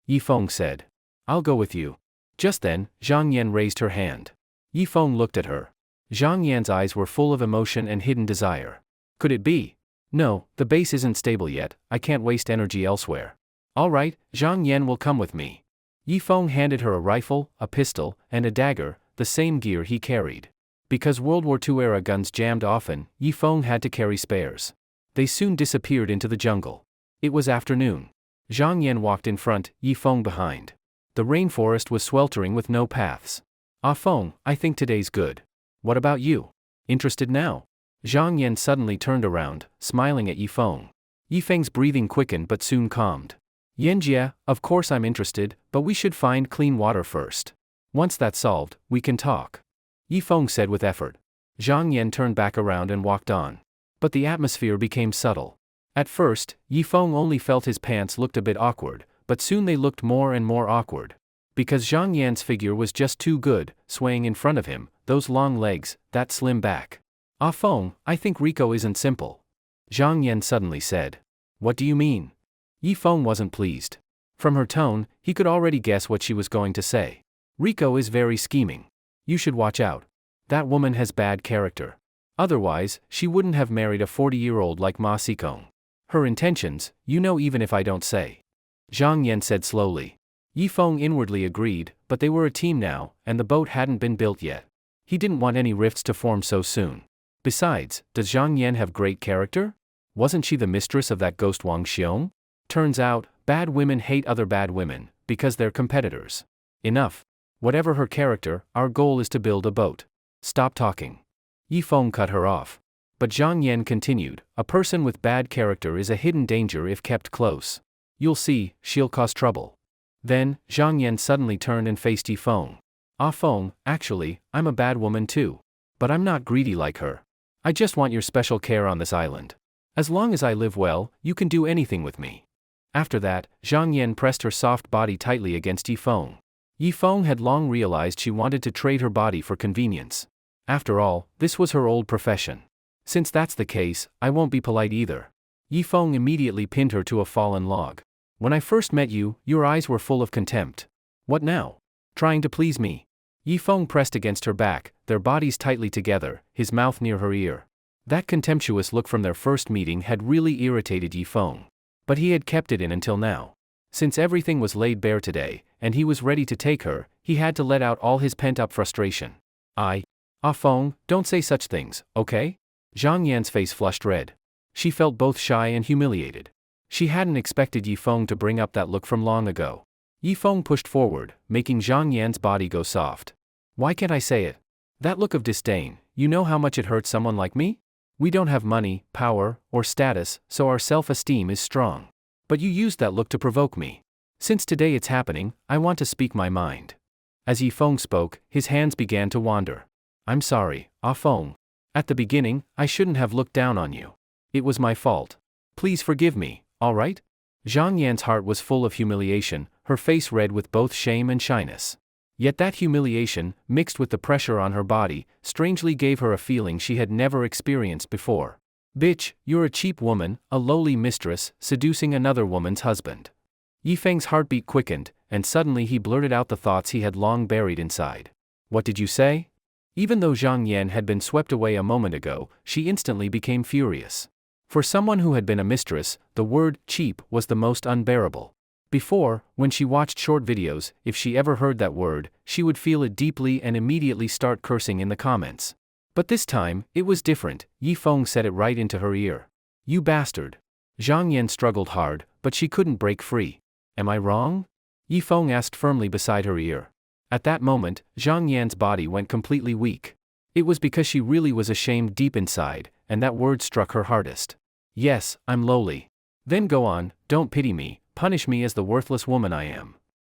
Yifeng said. I'll go with you. Just then, Zhang Yan raised her hand. Yifeng looked at her. Zhang Yan's eyes were full of emotion and hidden desire. Could it be? No, the base isn't stable yet, I can't waste energy elsewhere. Alright, Zhang Yan will come with me. Yifeng handed her a rifle, a pistol, and a dagger, the same gear he carried. Because World War II-era guns jammed often, Yifeng had to carry spares. They soon disappeared into the jungle. It was afternoon. Zhang Yan walked in front, Yifeng behind. The rainforest was sweltering with no paths. Ah Feng, I think today's good. What about you? Interested now? Zhang Yan suddenly turned around, smiling at Yifeng. Yifeng's breathing quickened but soon calmed. Yanjia, of course I'm interested, but we should find clean water first. Once that's solved, we can talk. Yifeng said with effort. Zhang Yan turned back around and walked on. But the atmosphere became subtle. At first, Yifeng only felt his pants looked a bit awkward, but soon they looked more and more awkward. Because Zhang Yan's figure was just too good, swaying in front of him, those long legs, that slim back. Ah Feng, I think Rico isn't simple. Zhang Yan suddenly said. What do you mean? Yifeng wasn't pleased. From her tone, he could already guess what she was going to say. Rico is very scheming. You should watch out. That woman has bad character. Otherwise, she wouldn't have married a 40-year-old like Ma Xikong. Her intentions, you know even if I don't say. Zhang Yan said slowly. Yifeng inwardly agreed, but they were a team now, and the boat hadn't been built yet. He didn't want any rifts to form so soon. Besides, does Zhang Yan have great character? Wasn't she the mistress of that ghost Wang Xiong? Turns out, bad women hate other bad women, because they're competitors. Enough. Whatever her character, our goal is to build a boat. Stop talking. Yifeng cut her off. But Zhang Yan continued, a person with bad character is a hidden danger if kept close. You'll see, she'll cause trouble. Then, Zhang Yan suddenly turned and faced Yifeng. Ah Feng, actually, I'm a bad woman too. But I'm not greedy like her. I just want your special care on this island. As long as I live well, you can do anything with me. After that, Zhang Yan pressed her soft body tightly against Yifeng. Yifeng had long realized she wanted to trade her body for convenience. After all, this was her old profession. Since that's the case, I won't be polite either. Yifeng immediately pinned her to a fallen log. When I first met you, your eyes were full of contempt. What now? Trying to please me? Yifeng pressed against her back, their bodies tightly together, his mouth near her ear. That contemptuous look from their first meeting had really irritated Yifeng. But he had kept it in until now. Since everything was laid bare today, and he was ready to take her, he had to let out all his pent-up frustration. Ah Feng, don't say such things, okay? Zhang Yan's face flushed red. She felt both shy and humiliated. She hadn't expected Yifeng to bring up that look from long ago. Yifeng pushed forward, making Zhang Yan's body go soft. Why can't I say it? That look of disdain, you know how much it hurts someone like me? We don't have money, power, or status, so our self-esteem is strong. But you used that look to provoke me. Since today it's happening, I want to speak my mind. As Yifeng spoke, his hands began to wander. I'm sorry, Ah Feng. At the beginning, I shouldn't have looked down on you. It was my fault. Please forgive me, alright? Zhang Yan's heart was full of humiliation, her face red with both shame and shyness. Yet that humiliation, mixed with the pressure on her body, strangely gave her a feeling she had never experienced before. Bitch, you're a cheap woman, a lowly mistress, seducing another woman's husband. Yifeng's heartbeat quickened, and suddenly he blurted out the thoughts he had long buried inside. What did you say? Even though Zhang Yan had been swept away a moment ago, she instantly became furious. For someone who had been a mistress, the word cheap was the most unbearable. Before, when she watched short videos, if she ever heard that word, she would feel it deeply and immediately start cursing in the comments. But this time, it was different. Yifeng said it right into her ear. You bastard. Zhang Yan struggled hard, but she couldn't break free. Am I wrong? Yifeng asked firmly beside her ear. At that moment, Zhang Yan's body went completely weak. It was because she really was ashamed deep inside, and that word struck her hardest. Yes, I'm lowly. Then go on, don't pity me, punish me as the worthless woman I am.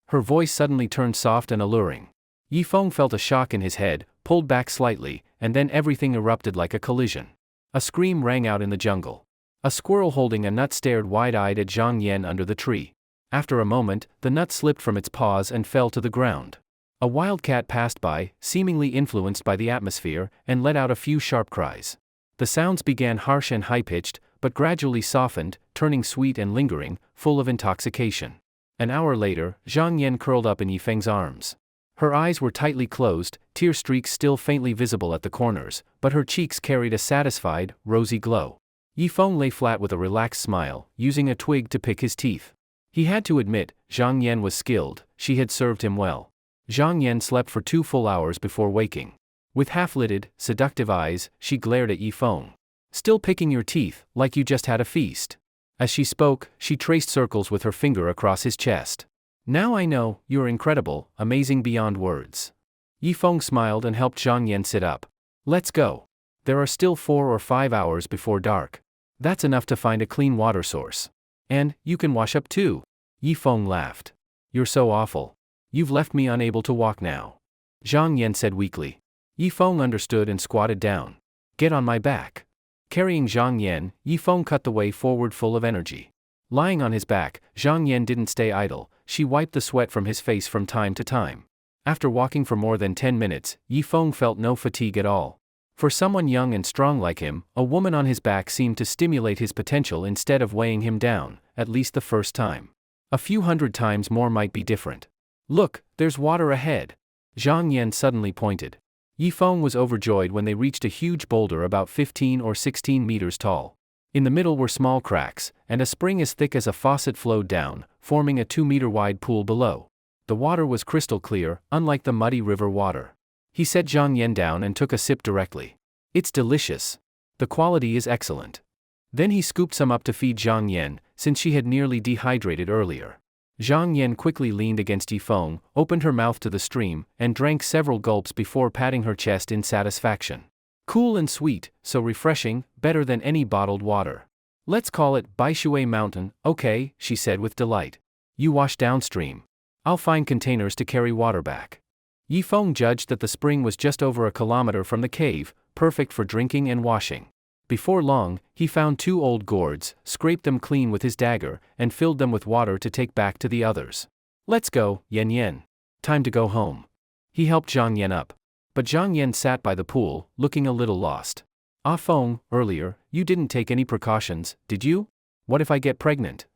Her voice suddenly turned soft and alluring. Yifeng felt a shock in his head, pulled back slightly, and then everything erupted like a collision. A scream rang out in the jungle. A squirrel holding a nut stared wide-eyed at Zhang Yan under the tree. After a moment, the nut slipped from its paws and fell to the ground. A wildcat passed by, seemingly influenced by the atmosphere, and let out a few sharp cries. The sounds began harsh and high-pitched, but gradually softened, turning sweet and lingering, full of intoxication. An hour later, Zhang Yan curled up in Yifeng's arms. Her eyes were tightly closed, tear streaks still faintly visible at the corners, but her cheeks carried a satisfied, rosy glow. Yifeng lay flat with a relaxed smile, using a twig to pick his teeth. He had to admit, Zhang Yan was skilled, she had served him well. Zhang Yan slept for 2 full hours before waking. With half-lidded, seductive eyes, she glared at Yifeng. Still picking your teeth, like you just had a feast. As she spoke, she traced circles with her finger across his chest. Now I know, you're incredible, amazing beyond words. Yifeng smiled and helped Zhang Yan sit up. Let's go. There are still 4 or 5 hours before dark. That's enough to find a clean water source. And, you can wash up too. Yifeng laughed. You're so awful. You've left me unable to walk now. Zhang Yan said weakly. Yifeng understood and squatted down. Get on my back. Carrying Zhang Yan, Yifeng cut the way forward full of energy. Lying on his back, Zhang Yan didn't stay idle, she wiped the sweat from his face from time to time. After walking for more than 10 minutes, Yifeng felt no fatigue at all. For someone young and strong like him, a woman on his back seemed to stimulate his potential instead of weighing him down, at least the first time. A few hundred times more might be different. Look, there's water ahead. Zhang Yan suddenly pointed. Yifeng was overjoyed when they reached a huge boulder about 15 or 16 meters tall. In the middle were small cracks, and a spring as thick as a faucet flowed down, forming a 2-meter-wide pool below. The water was crystal clear, unlike the muddy river water. He set Zhang Yan down and took a sip directly. It's delicious. The quality is excellent. Then he scooped some up to feed Zhang Yan, since she had nearly dehydrated earlier. Zhang Yan quickly leaned against Yifeng, opened her mouth to the stream, and drank several gulps before patting her chest in satisfaction. Cool and sweet, so refreshing, better than any bottled water. Let's call it Baishui Mountain, okay, she said with delight. You wash downstream. I'll find containers to carry water back. Yifeng judged that the spring was just over a kilometer from the cave, perfect for drinking and washing. Before long, he found 2 old gourds, scraped them clean with his dagger, and filled them with water to take back to the others. Let's go, Yan Yan. Time to go home. He helped Zhang Yan up. But Zhang Yan sat by the pool, looking a little lost. Ah Feng, earlier, you didn't take any precautions, did you? What if I get pregnant?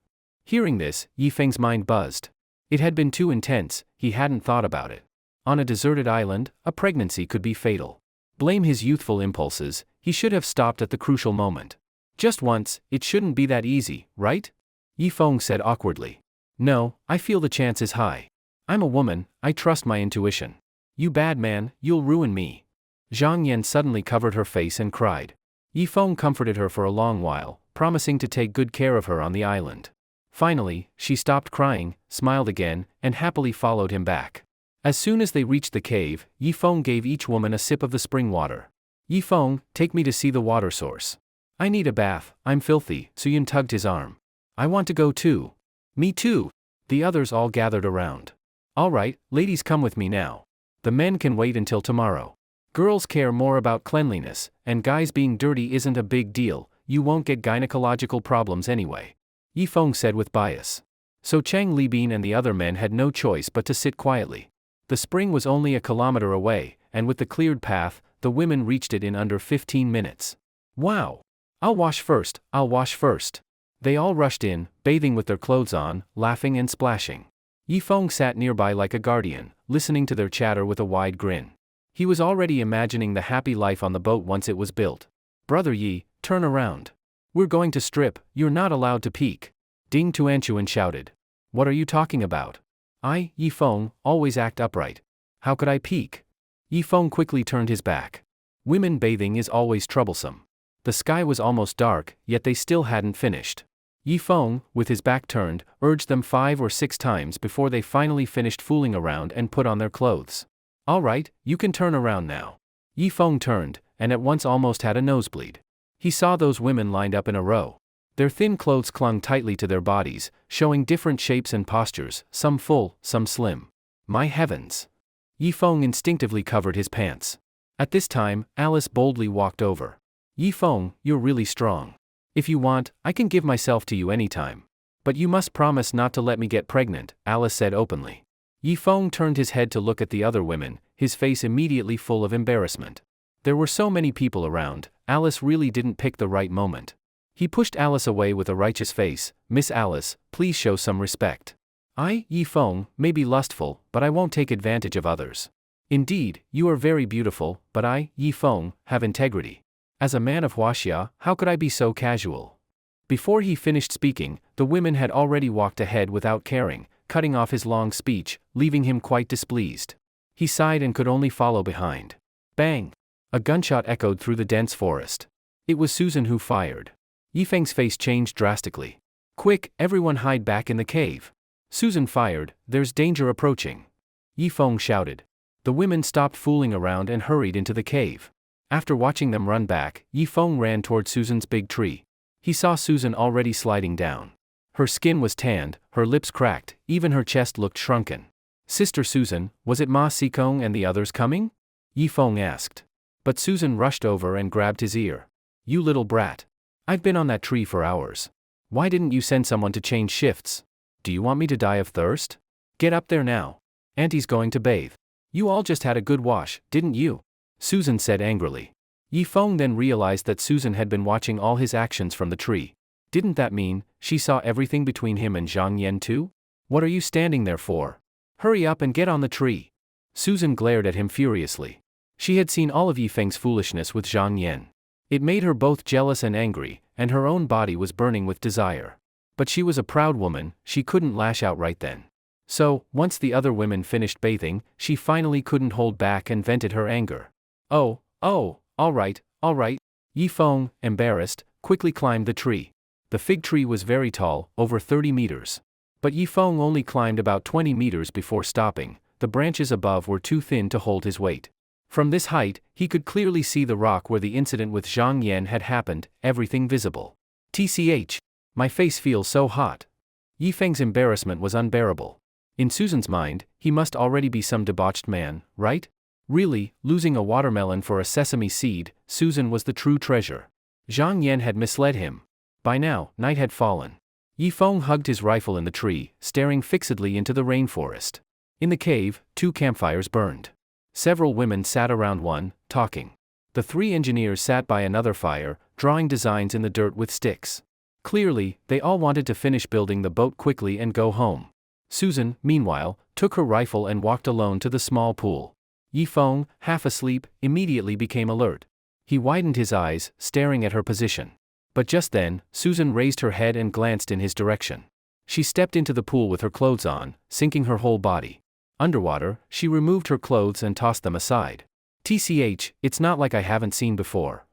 Hearing this, Yifeng's mind buzzed. It had been too intense, he hadn't thought about it. On a deserted island, a pregnancy could be fatal. Blame his youthful impulses, he should have stopped at the crucial moment. Just once, it shouldn't be that easy, right? Yifeng said awkwardly. No, I feel the chance is high. I'm a woman, I trust my intuition. You bad man, you'll ruin me. Zhang Yan suddenly covered her face and cried. Yifeng comforted her for a long while, promising to take good care of her on the island. Finally, she stopped crying, smiled again, and happily followed him back. As soon as they reached the cave, Yifeng gave each woman a sip of the spring water. Yifeng, take me to see the water source. I need a bath, I'm filthy, Suyun tugged his arm. I want to go too. Me too. The others all gathered around. All right, ladies, come with me now. The men can wait until tomorrow. Girls care more about cleanliness, and guys being dirty isn't a big deal, you won't get gynecological problems anyway," Yifeng said with bias. So Chang Libin and the other men had no choice but to sit quietly. The spring was only a kilometer away, and with the cleared path, the women reached it in under 15 minutes. "Wow! I'll wash first, I'll wash first." They all rushed in, bathing with their clothes on, laughing and splashing. Yifeng sat nearby like a guardian, listening to their chatter with a wide grin. He was already imagining the happy life on the boat once it was built. "Brother Yi, turn around. We're going to strip, you're not allowed to peek," Ding Tuanchuan shouted. "What are you talking about? I, Yifeng, always act upright. How could I peek?" Yifeng quickly turned his back. Women bathing is always troublesome. The sky was almost dark, yet they still hadn't finished. Yifeng, with his back turned, urged them 5 or 6 times before they finally finished fooling around and put on their clothes. "All right, you can turn around now." Yifeng turned, and at once almost had a nosebleed. He saw those women lined up in a row. Their thin clothes clung tightly to their bodies, showing different shapes and postures, some full, some slim. My heavens! Yifeng instinctively covered his pants. At this time, Alice boldly walked over. "Yifeng, you're really strong. If you want, I can give myself to you anytime. But you must promise not to let me get pregnant," Alice said openly. Yifeng turned his head to look at the other women, his face immediately full of embarrassment. There were so many people around, Alice really didn't pick the right moment. He pushed Alice away with a righteous face. "Miss Alice, please show some respect. I, Yifeng, may be lustful, but I won't take advantage of others. Indeed, you are very beautiful, but I, Yifeng, have integrity. As a man of Huaxia, how could I be so casual?" Before he finished speaking, the women had already walked ahead without caring, cutting off his long speech, leaving him quite displeased. He sighed and could only follow behind. Bang! A gunshot echoed through the dense forest. It was Susan who fired. Yifeng's face changed drastically. "Quick, everyone hide back in the cave." Susan fired. "There's danger approaching," Yifeng shouted. The women stopped fooling around and hurried into the cave. After watching them run back, Yifeng ran toward Susan's big tree. He saw Susan already sliding down. Her skin was tanned, her lips cracked, even her chest looked shrunken. "Sister Susan, was it Ma Sikong and the others coming?" Yifeng asked. But Susan rushed over and grabbed his ear. "You little brat. I've been on that tree for hours. Why didn't you send someone to change shifts? Do you want me to die of thirst? Get up there now. Auntie's going to bathe. You all just had a good wash, didn't you?" Susan said angrily. Yifeng then realized that Susan had been watching all his actions from the tree. Didn't that mean she saw everything between him and Zhang Yan too? "What are you standing there for? Hurry up and get on the tree." Susan glared at him furiously. She had seen all of Yifeng's foolishness with Zhang Yan. It made her both jealous and angry, and her own body was burning with desire. But she was a proud woman, she couldn't lash out right then. So, once the other women finished bathing, she finally couldn't hold back and vented her anger. Oh, all right. Yifeng, embarrassed, quickly climbed the tree. The fig tree was very tall, over 30 meters. But Yifeng only climbed about 20 meters before stopping. The branches above were too thin to hold his weight. From this height, he could clearly see the rock where the incident with Zhang Yan had happened, everything visible. "TCH. My face feels so hot." Yifeng's embarrassment was unbearable. In Susan's mind, he must already be some debauched man, right? Really, losing a watermelon for a sesame seed, Susan was the true treasure. Zhang Yan had misled him. By now, night had fallen. Yifeng hugged his rifle in the tree, staring fixedly into the rainforest. In the cave, 2 campfires burned. Several women sat around one, talking. The 3 engineers sat by another fire, drawing designs in the dirt with sticks. Clearly, they all wanted to finish building the boat quickly and go home. Susan, meanwhile, took her rifle and walked alone to the small pool. Yifeng, half asleep, immediately became alert. He widened his eyes, staring at her position. But just then, Susan raised her head and glanced in his direction. She stepped into the pool with her clothes on, sinking her whole body. Underwater, she removed her clothes and tossed them aside. "TCH, it's not like I haven't seen before."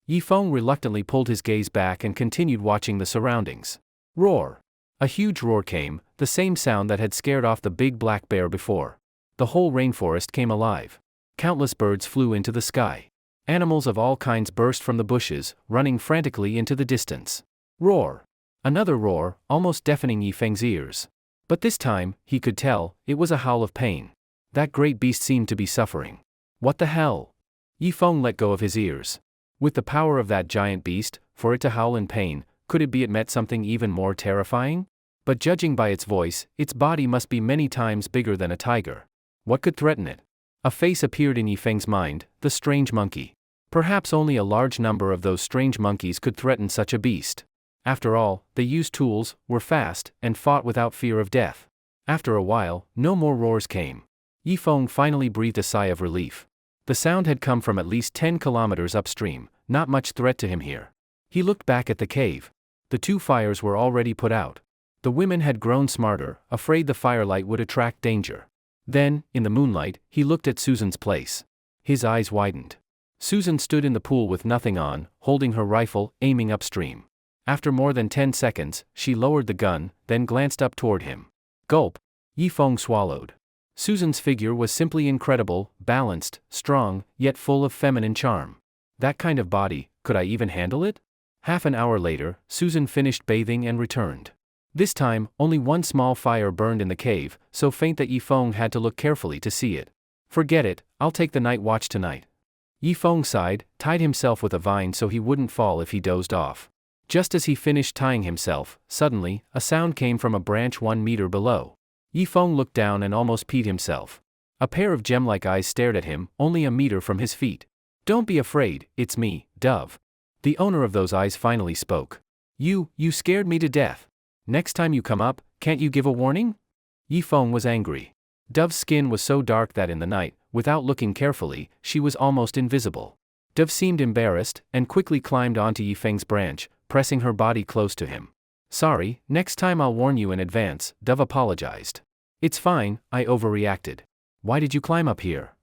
Yifeng reluctantly pulled his gaze back and continued watching the surroundings. Roar! A huge roar came, the same sound that had scared off the big black bear before. The whole rainforest came alive. Countless birds flew into the sky. Animals of all kinds burst from the bushes, running frantically into the distance. Roar! Another roar, almost deafening Yifeng's ears. But this time, he could tell, it was a howl of pain. That great beast seemed to be suffering. What the hell? Yifeng let go of his ears. With the power of that giant beast, for it to howl in pain, could it be it met something even more terrifying? But judging by its voice, its body must be many times bigger than a tiger. What could threaten it? A face appeared in Yifeng's mind, the strange monkey. Perhaps only a large number of those strange monkeys could threaten such a beast. After all, they used tools, were fast, and fought without fear of death. After a while, no more roars came. Yifeng finally breathed a sigh of relief. The sound had come from at least 10 kilometers upstream, not much threat to him here. He looked back at the cave. The 2 fires were already put out. The women had grown smarter, afraid the firelight would attract danger. Then, in the moonlight, he looked at Susan's place. His eyes widened. Susan stood in the pool with nothing on, holding her rifle, aiming upstream. After more than 10 seconds, she lowered the gun, then glanced up toward him. Gulp! Yifeng swallowed. Susan's figure was simply incredible, balanced, strong, yet full of feminine charm. That kind of body, could I even handle it? Half an hour later, Susan finished bathing and returned. This time, only one small fire burned in the cave, so faint that Yifeng had to look carefully to see it. Forget it, I'll take the night watch tonight. Yifeng sighed, tied himself with a vine so he wouldn't fall if he dozed off. Just as he finished tying himself, suddenly, a sound came from a branch 1 meter below. Yifeng looked down and almost peed himself. A pair of gem-like eyes stared at him, only a meter from his feet. Don't be afraid, it's me, Dove. The owner of those eyes finally spoke. You scared me to death. Next time you come up, can't you give a warning? Yifeng was angry. Dove's skin was so dark that in the night, without looking carefully, she was almost invisible. Dove seemed embarrassed, and quickly climbed onto Yifeng's branch, pressing her body close to him. Sorry, next time I'll warn you in advance, Dove apologized. It's fine, I overreacted. Why did you climb up here?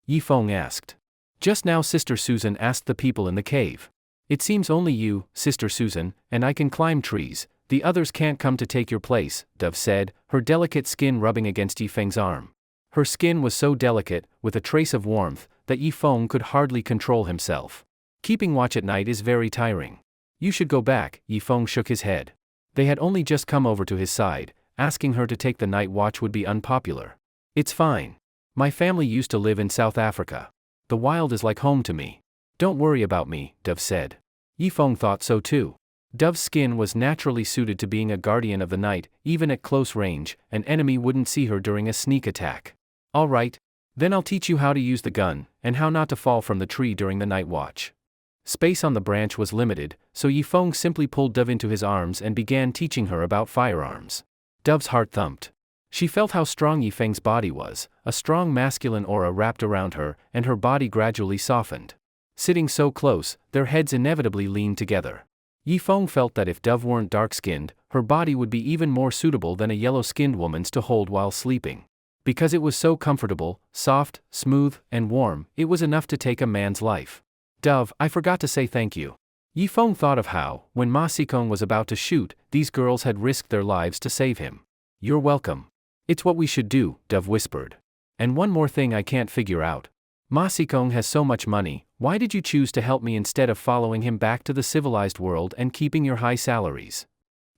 Yifeng asked. Just now Sister Susan asked the people in the cave. It seems only you, Sister Susan, and I can climb trees. The others can't come to take your place, Dove said, her delicate skin rubbing against Yifeng's arm. Her skin was so delicate, with a trace of warmth, that Yifeng could hardly control himself. Keeping watch at night is very tiring. You should go back, Yifeng shook his head. They had only just come over to his side, asking her to take the night watch would be unpopular. It's fine. My family used to live in South Africa. The wild is like home to me. Don't worry about me, Dove said. Yifeng thought so too. Dove's skin was naturally suited to being a guardian of the night, even at close range, an enemy wouldn't see her during a sneak attack. All right. Then I'll teach you how to use the gun, and how not to fall from the tree during the night watch. Space on the branch was limited, so Yifeng simply pulled Dove into his arms and began teaching her about firearms. Dove's heart thumped. She felt how strong Yifeng's body was, a strong masculine aura wrapped around her, and her body gradually softened. Sitting so close, their heads inevitably leaned together. Yifeng felt that if Dove weren't dark-skinned, her body would be even more suitable than a yellow-skinned woman's to hold while sleeping. Because it was so comfortable, soft, smooth, and warm, it was enough to take a man's life. Dove, I forgot to say thank you. Yifeng thought of how, when Ma Xikong was about to shoot, these girls had risked their lives to save him. You're welcome. It's what we should do, Dove whispered. And one more thing I can't figure out. Ma Xikong has so much money, why did you choose to help me instead of following him back to the civilized world and keeping your high salaries?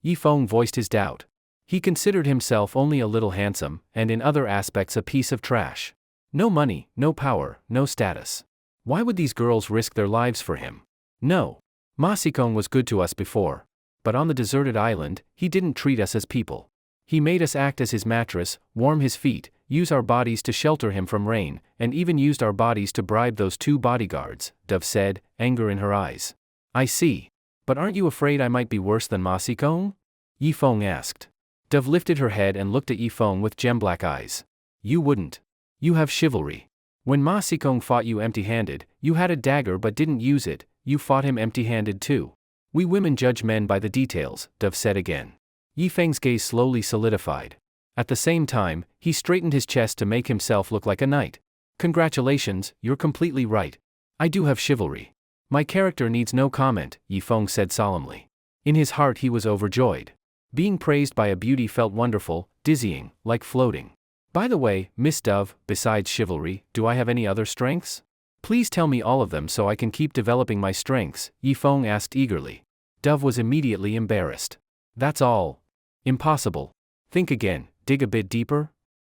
Yifeng voiced his doubt. He considered himself only a little handsome, and in other aspects a piece of trash. No money, no power, no status. Why would these girls risk their lives for him? No. Ma Xikong was good to us before. But on the deserted island, he didn't treat us as people. He made us act as his mattress, warm his feet, use our bodies to shelter him from rain, and even used our bodies to bribe those 2 bodyguards, Dove said, anger in her eyes. I see. But aren't you afraid I might be worse than Ma Xikong? Yifeng asked. Dove lifted her head and looked at Yifeng with gem-black eyes. You wouldn't. You have chivalry. When Ma Xikong fought you empty-handed, you had a dagger but didn't use it, you fought him empty-handed too. We women judge men by the details, Dove said again. Yifeng's gaze slowly solidified. At the same time, he straightened his chest to make himself look like a knight. Congratulations, you're completely right. I do have chivalry. My character needs no comment, Yifeng said solemnly. In his heart he was overjoyed. Being praised by a beauty felt wonderful, dizzying, like floating. By the way, Miss Dove, besides chivalry, do I have any other strengths? Please tell me all of them so I can keep developing my strengths, Yifeng asked eagerly. Dove was immediately embarrassed. That's all. Impossible. Think again, dig a bit deeper.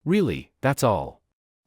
Really, that's all.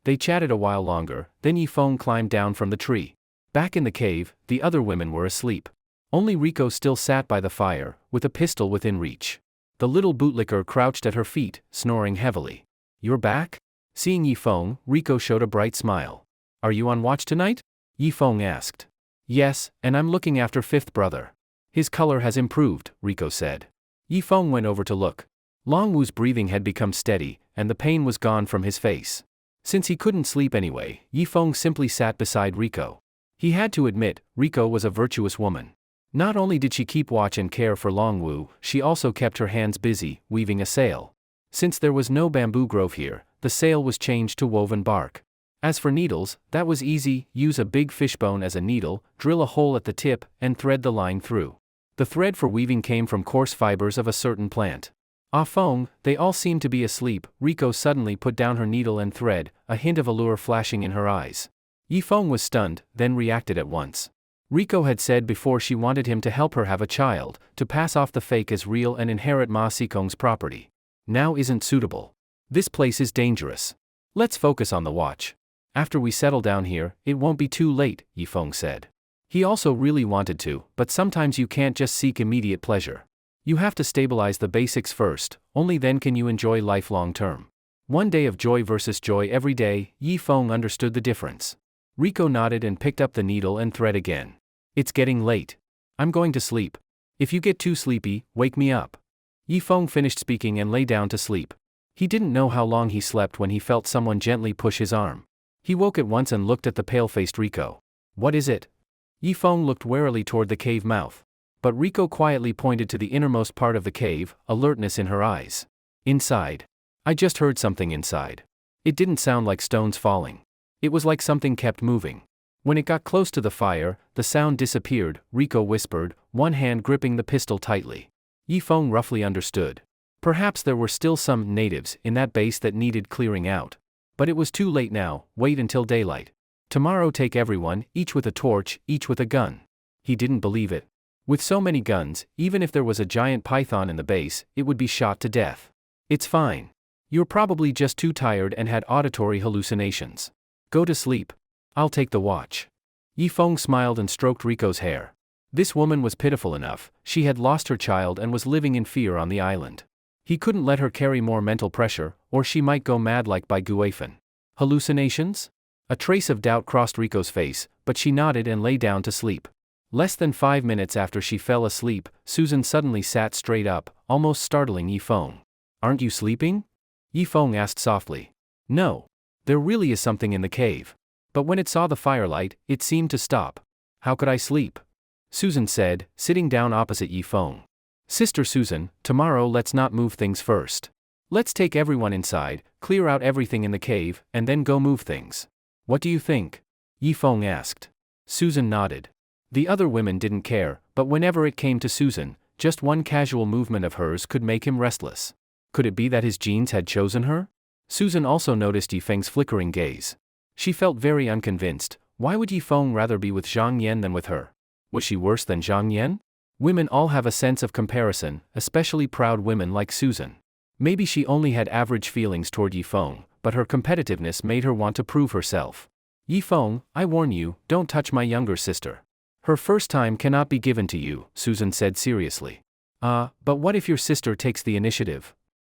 They chatted a while longer, then Yifeng climbed down from the tree. Back in the cave, the other women were asleep. Only Riko still sat by the fire, with a pistol within reach. The little bootlicker crouched at her feet, snoring heavily. "You're back?" Seeing Yifeng, Riko showed a bright smile. "Are you on watch tonight?" Yifeng asked. "Yes, and I'm looking after fifth brother. His color has improved," Riko said. Yifeng went over to look. Longwu's breathing had become steady, and the pain was gone from his face. Since he couldn't sleep anyway, Yifeng simply sat beside Riko. He had to admit, Riko was a virtuous woman. Not only did she keep watch and care for Longwu, she also kept her hands busy, weaving a sail. Since there was no bamboo grove here, the sail was changed to woven bark. As for needles, that was easy. Use a big fishbone as a needle, drill a hole at the tip, and thread the line through. The thread for weaving came from coarse fibers of a certain plant. Ah Feng, they all seemed to be asleep. Riko suddenly put down her needle and thread, a hint of allure flashing in her eyes. Yifeng was stunned, then reacted at once. Riko had said before she wanted him to help her have a child, to pass off the fake as real and inherit Ma Sikong's property. Now isn't suitable. This place is dangerous. Let's focus on the watch. After we settle down here, it won't be too late, Yifeng said. He also really wanted to, but sometimes you can't just seek immediate pleasure. You have to stabilize the basics first, only then can you enjoy life long term. One day of joy versus joy every day, Yifeng understood the difference. Riko nodded and picked up the needle and thread again. "It's getting late. I'm going to sleep. If you get too sleepy, wake me up." Yifeng finished speaking and lay down to sleep. He didn't know how long he slept when he felt someone gently push his arm. He woke at once and looked at the pale-faced Riko. "What is it?" Yifeng looked warily toward the cave mouth. But Riko quietly pointed to the innermost part of the cave, alertness in her eyes. "Inside. I just heard something inside. It didn't sound like stones falling. It was like something kept moving. When it got close to the fire, the sound disappeared," Riko whispered, one hand gripping the pistol tightly. Yifeng roughly understood. Perhaps there were still some natives in that base that needed clearing out. But it was too late now. Wait until daylight. Tomorrow take everyone, each with a torch, each with a gun. He didn't believe it. With so many guns, even if there was a giant python in the base, it would be shot to death. "It's fine. You're probably just too tired and had auditory hallucinations. Go to sleep. I'll take the watch." Yifeng smiled and stroked Riko's hair. This woman was pitiful enough. She had lost her child and was living in fear on the island. He couldn't let her carry more mental pressure, or she might go mad like Bai Guifen. Hallucinations? A trace of doubt crossed Riko's face, but she nodded and lay down to sleep. Less than 5 minutes after she fell asleep, Susan suddenly sat straight up, almost startling Yifeng. "Aren't you sleeping?" Yifeng asked softly. "No. There really is something in the cave. But when it saw the firelight, it seemed to stop. How could I sleep?" Susan said, sitting down opposite Yifeng. "Sister Susan, tomorrow let's not move things first. Let's take everyone inside, clear out everything in the cave, and then go move things. What do you think?" Yifeng asked. Susan nodded. The other women didn't care, but whenever it came to Susan, just one casual movement of hers could make him restless. Could it be that his genes had chosen her? Susan also noticed Yifeng's flickering gaze. She felt very unconvinced. Why would Yifeng rather be with Zhang Yan than with her? Was she worse than Zhang Yan? Women all have a sense of comparison, especially proud women like Susan. Maybe she only had average feelings toward Yifeng, but her competitiveness made her want to prove herself. "Yifeng, I warn you, don't touch my younger sister. Her first time cannot be given to you," Susan said seriously. But what if your sister takes the initiative?"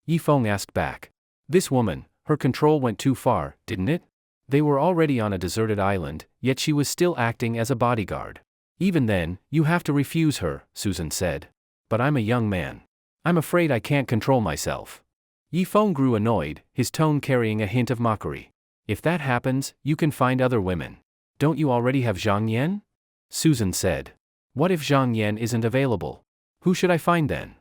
Yifeng asked back. This woman, her control went too far, didn't it? They were already on a deserted island, yet she was still acting as a bodyguard. "Even then, you have to refuse her," Susan said. "But I'm a young man. I'm afraid I can't control myself." Yifeng grew annoyed, his tone carrying a hint of mockery. "If that happens, you can find other women. Don't you already have Zhang Yan?" Susan said. "What if Zhang Yan isn't available? Who should I find then?"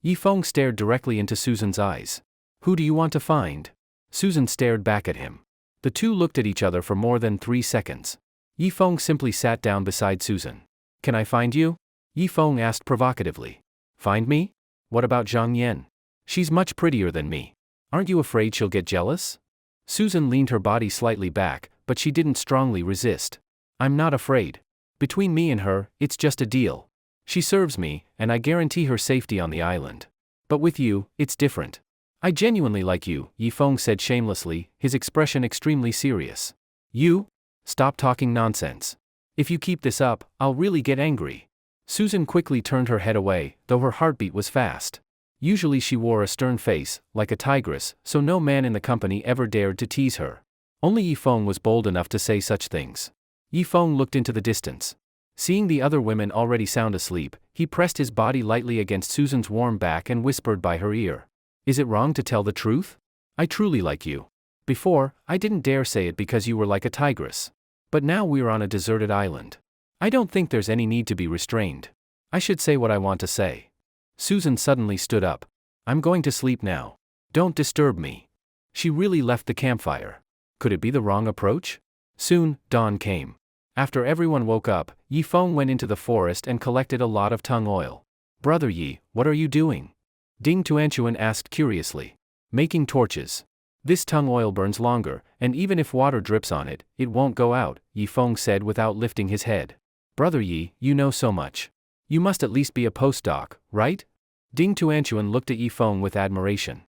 Yifeng stared directly into Susan's eyes. "Who do you want to find?" Susan stared back at him. The two looked at each other for more than 3 seconds. Yifeng simply sat down beside Susan. "Can I find you?" Yifeng asked provocatively. "Find me? What about Zhang Yan? She's much prettier than me. Aren't you afraid she'll get jealous?" Susan leaned her body slightly back, but she didn't strongly resist. "I'm not afraid. Between me and her, it's just a deal. She serves me, and I guarantee her safety on the island. But with you, it's different. I genuinely like you," Yifeng said shamelessly, his expression extremely serious. "You? Stop talking nonsense. If you keep this up, I'll really get angry. Susan quickly turned her head away, though her heartbeat was fast. Usually she wore a stern face, like a tigress, so no man in the company ever dared to tease her. Only Eong was bold enough to say such things. Eong looked into the distance. Seeing the other women already sound asleep, he pressed his body lightly against Susan's warm back and whispered by her ear. Is it wrong to tell the truth? I truly like you. Before, I didn't dare say it because you were like a tigress. But now we're on a deserted island. I don't think there's any need to be restrained. I should say what I want to say. Susan suddenly stood up. I'm going to sleep now. Don't disturb me. She really left the campfire. Could it be the wrong approach? Soon, dawn came. After everyone woke up, Eong went into the forest and collected a lot of tung oil. Brother Yi, what are you doing? Ding Tuanchuan asked curiously. Making torches. This tung oil burns longer, and even if water drips on it, it won't go out, Eong said without lifting his head. Brother Yi, you know so much. You must at least be a postdoc, right? Ding Tuanchuan looked at Eong with admiration.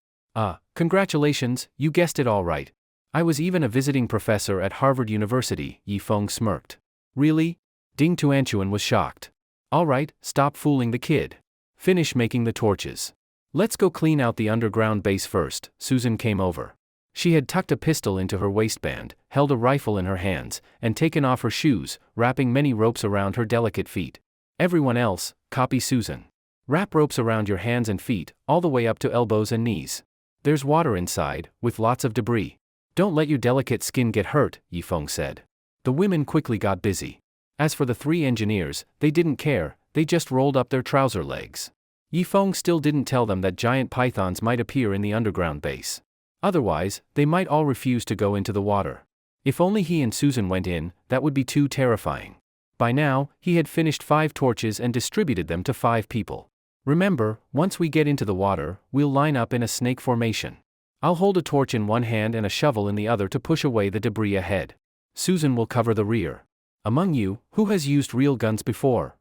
Congratulations, you guessed it all right. I was even a visiting professor at Harvard University, Eong smirked. Really? Ding Tuanchuan was shocked. All right, stop fooling the kid. Finish making the torches. Let's go clean out the underground base first. Susan came over. She had tucked a pistol into her waistband, held a rifle in her hands, and taken off her shoes, wrapping many ropes around her delicate feet. Everyone else, copy Susan. Wrap ropes around your hands and feet, all the way up to elbows and knees. There's water inside, with lots of debris. Don't let your delicate skin get hurt, Eong said. The women quickly got busy. As for the three engineers, they didn't care, they just rolled up their trouser legs. Eong still didn't tell them that giant pythons might appear in the underground base. Otherwise, they might all refuse to go into the water. If only he and Susan went in, that would be too terrifying. By now, he had finished 5 torches and distributed them to 5 people. Remember, once we get into the water, we'll line up in a snake formation. I'll hold a torch in one hand and a shovel in the other to push away the debris ahead. Susan will cover the rear. Among you, who has used real guns before?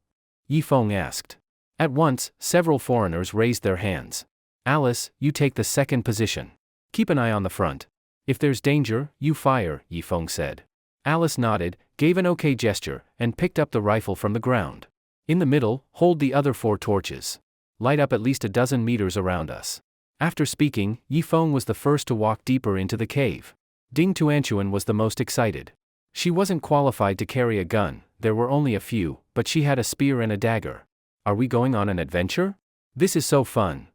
Eong asked. At once, several foreigners raised their hands. Alice, you take the second position. Keep an eye on the front. If there's danger, you fire, Eong said. Alice nodded, gave an okay gesture, and picked up the rifle from the ground. In the middle, hold the other 4 torches. Light up at least a dozen meters around us. After speaking, Eong was the first to walk deeper into the cave. Ding Tuanchuan was the most excited. She wasn't qualified to carry a gun, there were only a few, but she had a spear and a dagger. Are we going on an adventure? This is so fun.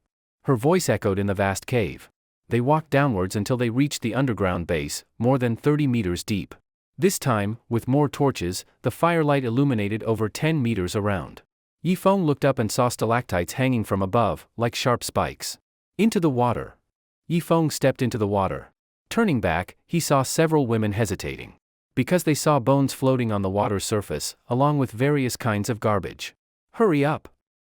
Her voice echoed in the vast cave. They walked downwards until they reached the underground base, more than 30 meters deep. This time, with more torches, the firelight illuminated over 10 meters around. Eong looked up and saw stalactites hanging from above, like sharp spikes. Into the water. Eong stepped into the water. Turning back, he saw several women hesitating. Because they saw bones floating on the water's surface, along with various kinds of garbage. Hurry up!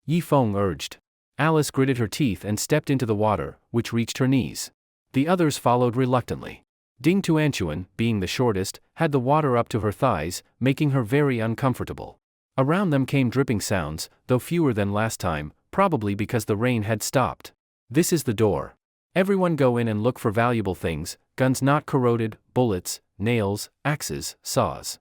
Eong urged. Alice gritted her teeth and stepped into the water, which reached her knees. The others followed reluctantly. Ding Tuanchuan, being the shortest, had the water up to her thighs, making her very uncomfortable. Around them came dripping sounds, though fewer than last time, probably because the rain had stopped. This is the door. Everyone go in and look for valuable things, guns not corroded, bullets, nails, axes, saws.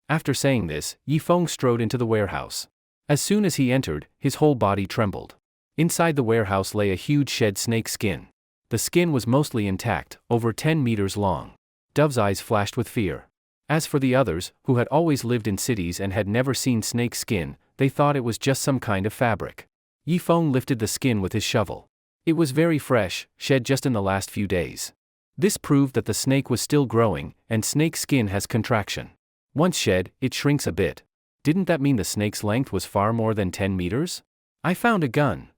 After saying this, Eong strode into the warehouse. As soon as he entered, his whole body trembled. Inside the warehouse lay a huge shed snake skin. The skin was mostly intact, over 10 meters long. Dove's eyes flashed with fear. As for the others, who had always lived in cities and had never seen snake skin, they thought it was just some kind of fabric. Eong lifted the skin with his shovel. It was very fresh, shed just in the last few days. This proved that the snake was still growing, and snake skin has contraction. Once shed, it shrinks a bit. Didn't that mean the snake's length was far more than 10 meters? I found a gun.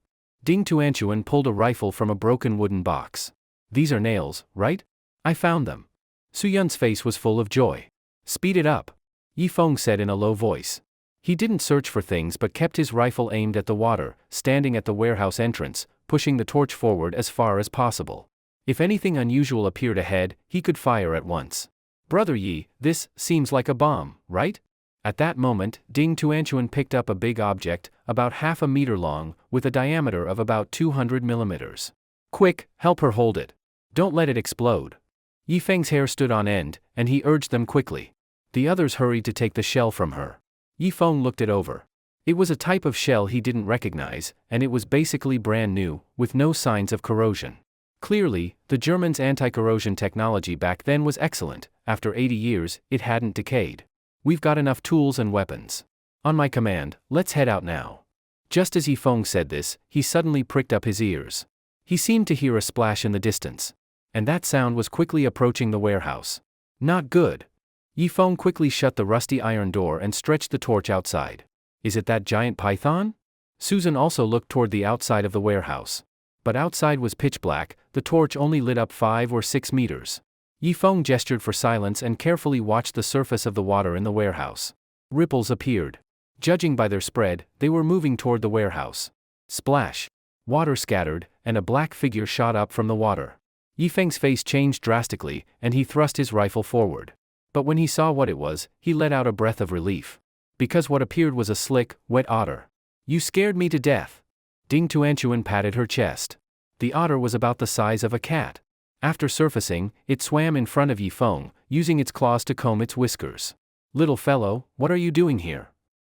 Ding Tuanchuan pulled a rifle from a broken wooden box. These are nails, right? I found them. Suyun's face was full of joy. Speed it up, Eong said in a low voice. He didn't search for things but kept his rifle aimed at the water, standing at the warehouse entrance, pushing the torch forward as far as possible. If anything unusual appeared ahead, he could fire at once. Brother Yi, this seems like a bomb, right? At that moment, Ding Tuanchuan picked up a big object, about half a meter long, with a diameter of about 200 millimeters. Quick, help her hold it. Don't let it explode. Yifeng's hair stood on end, and he urged them quickly. The others hurried to take the shell from her. Yifeng looked it over. It was a type of shell he didn't recognize, and it was basically brand new, with no signs of corrosion. Clearly, the Germans' anti-corrosion technology back then was excellent. After 80 years, it hadn't decayed. We've got enough tools and weapons. On my command, let's head out now. Just as Yifeng said this, he suddenly pricked up his ears. He seemed to hear a splash in the distance. And that sound was quickly approaching the warehouse. Not good. Yifeng quickly shut the rusty iron door and stretched the torch outside. Is it that giant python? Susan also looked toward the outside of the warehouse. But outside was pitch black, the torch only lit up 5 or 6 meters. Yifeng gestured for silence and carefully watched the surface of the water in the warehouse. Ripples appeared. Judging by their spread, they were moving toward the warehouse. Splash! Water scattered, and a black figure shot up from the water. Yifeng's face changed drastically, and he thrust his rifle forward. But when he saw what it was, he let out a breath of relief. Because what appeared was a slick, wet otter. You scared me to death. Ding Tuanchuan patted her chest. The otter was about the size of a cat. After surfacing, it swam in front of Yifeng, using its claws to comb its whiskers. Little fellow, what are you doing here?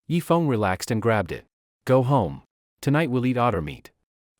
Yifeng relaxed and grabbed it. Go home. Tonight we'll eat otter meat.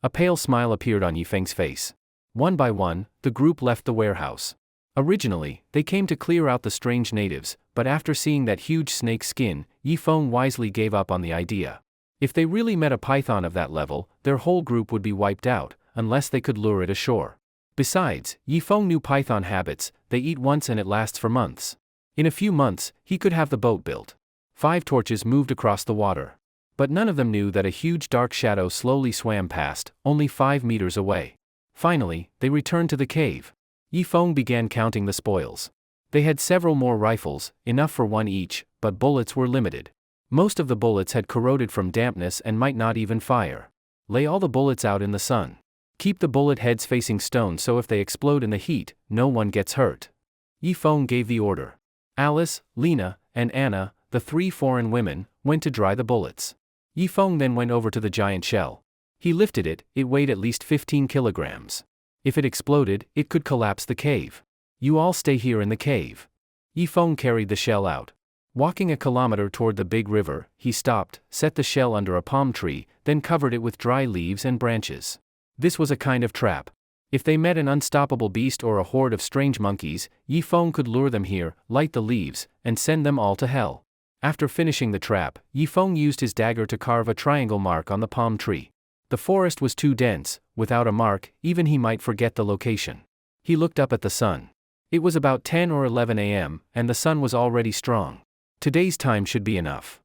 A pale smile appeared on Yifeng's face. One by one, the group left the warehouse. Originally, they came to clear out the strange natives, but after seeing that huge snake skin, Yifeng wisely gave up on the idea. If they really met a python of that level, their whole group would be wiped out, unless they could lure it ashore. Besides, Yifeng knew python habits, they eat once and it lasts for months. In a few months, he could have the boat built. 5 torches moved across the water. But none of them knew that a huge dark shadow slowly swam past, only 5 meters away. Finally, they returned to the cave. Yifeng began counting the spoils. They had several more rifles, enough for one each, but bullets were limited. Most of the bullets had corroded from dampness and might not even fire. Lay all the bullets out in the sun. Keep the bullet heads facing stone so if they explode in the heat, no one gets hurt. Yifeng gave the order. Alice, Lena, and Anna, the 3 foreign women, went to dry the bullets. Yifeng then went over to the giant shell. He lifted it, it weighed at least 15 kilograms. If it exploded, it could collapse the cave. You all stay here in the cave. Yifeng carried the shell out. Walking a kilometer toward the big river, he stopped, set the shell under a palm tree, then covered it with dry leaves and branches. This was a kind of trap. If they met an unstoppable beast or a horde of strange monkeys, Yifeng could lure them here, light the leaves, and send them all to hell. After finishing the trap, Yifeng used his dagger to carve a triangle mark on the palm tree. The forest was too dense, without a mark, even he might forget the location. He looked up at the sun. It was about 10 or 11 a.m., and the sun was already strong. Today's time should be enough.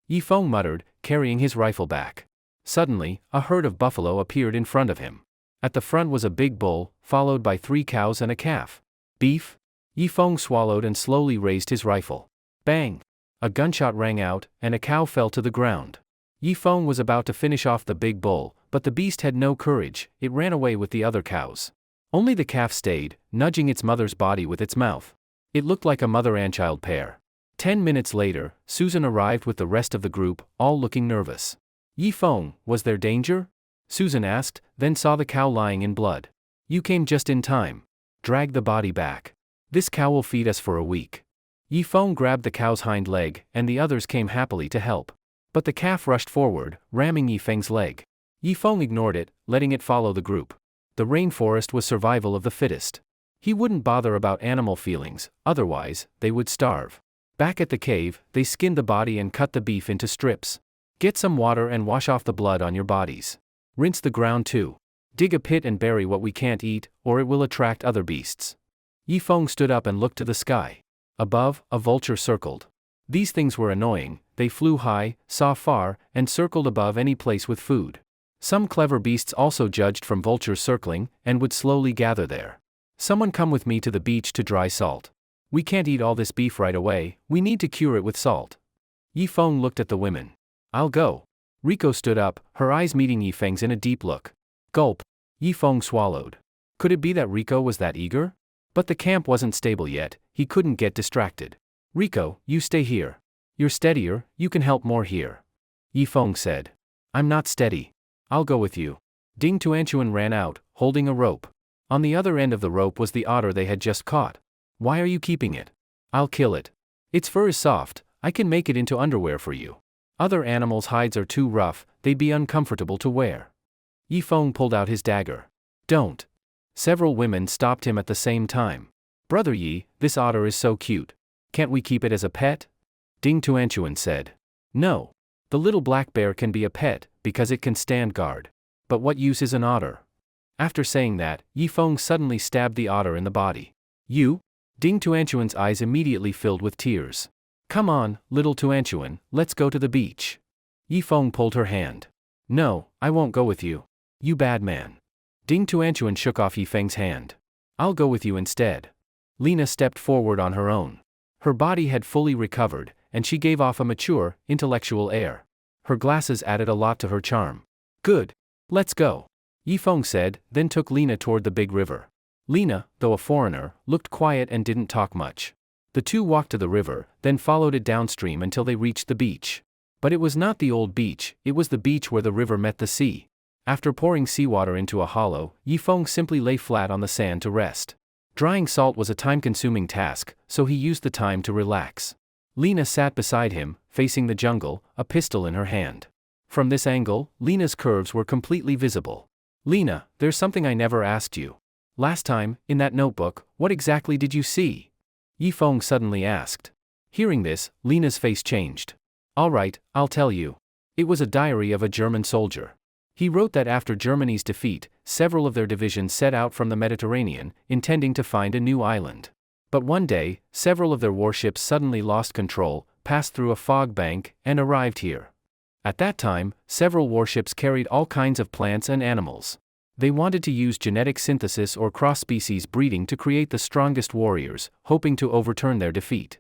Yifeng muttered, carrying his rifle back. Suddenly, a herd of buffalo appeared in front of him. At the front was a big bull, followed by 3 cows and a calf. Beef? Yifeng swallowed and slowly raised his rifle. Bang! A gunshot rang out, and a cow fell to the ground. Yifeng was about to finish off the big bull, but the beast had no courage, it ran away with the other cows. Only the calf stayed, nudging its mother's body with its mouth. It looked like a mother and child pair. 10 minutes later, Susan arrived with the rest of the group, all looking nervous. Yifeng, was there danger? Susan asked, then saw the cow lying in blood. You came just in time. Drag the body back. This cow will feed us for a week. Yifeng grabbed the cow's hind leg, and the others came happily to help. But the calf rushed forward, ramming Yifeng's leg. Yifeng ignored it, letting it follow the group. The rainforest was survival of the fittest. He wouldn't bother about animal feelings, otherwise, they would starve. Back at the cave, they skinned the body and cut the beef into strips. Get some water and wash off the blood on your bodies. Rinse the ground too. Dig a pit and bury what we can't eat, or it will attract other beasts. Yifeng stood up and looked to the sky. Above, a vulture circled. These things were annoying, they flew high, saw far, and circled above any place with food. Some clever beasts also judged from vultures circling, and would slowly gather there. Someone come with me to the beach to dry salt. We can't eat all this beef right away, we need to cure it with salt. Yifeng looked at the women. I'll go. Riko stood up, her eyes meeting Yifeng's in a deep look. Gulp. Yifeng swallowed. Could it be that Riko was that eager? But the camp wasn't stable yet, he couldn't get distracted. Riko, you stay here. You're steadier, you can help more here. Yifeng said. I'm not steady. I'll go with you. Ding Tuanchuan ran out, holding a rope. On the other end of the rope was the otter they had just caught. Why are you keeping it? I'll kill it. Its fur is soft, I can make it into underwear for you. Other animals' hides are too rough, they'd be uncomfortable to wear. Yifeng pulled out his dagger. Don't. Several women stopped him at the same time. Brother Yi, this otter is so cute. Can't we keep it as a pet? Ding Tuanchuan said. No. The little black bear can be a pet, because it can stand guard. But what use is an otter? After saying that, Yifeng suddenly stabbed the otter in the body. You? Ding Tuanchuan's eyes immediately filled with tears. Come on, little Tuanchuan, let's go to the beach. Yifeng pulled her hand. No, I won't go with you. You bad man. Ding Tuanchuan shook off Yifeng's hand. I'll go with you instead. Lena stepped forward on her own. Her body had fully recovered, and she gave off a mature, intellectual air. Her glasses added a lot to her charm. Good. Let's go. Yifeng said, then took Lena toward the big river. Lena, though a foreigner, looked quiet and didn't talk much. The two walked to the river, then followed it downstream until they reached the beach. But it was not the old beach, it was the beach where the river met the sea. After pouring seawater into a hollow, Yifeng simply lay flat on the sand to rest. Drying salt was a time-consuming task, so he used the time to relax. Lena sat beside him, facing the jungle, a pistol in her hand. From this angle, Lena's curves were completely visible. Lena, there's something I never asked you. Last time, in that notebook, what exactly did you see? Yifeng suddenly asked. Hearing this, Lena's face changed. All right, I'll tell you. It was a diary of a German soldier. He wrote that after Germany's defeat, several of their divisions set out from the Mediterranean, intending to find a new island. But one day, several of their warships suddenly lost control, passed through a fog bank, and arrived here. At that time, several warships carried all kinds of plants and animals. They wanted to use genetic synthesis or cross-species breeding to create the strongest warriors, hoping to overturn their defeat.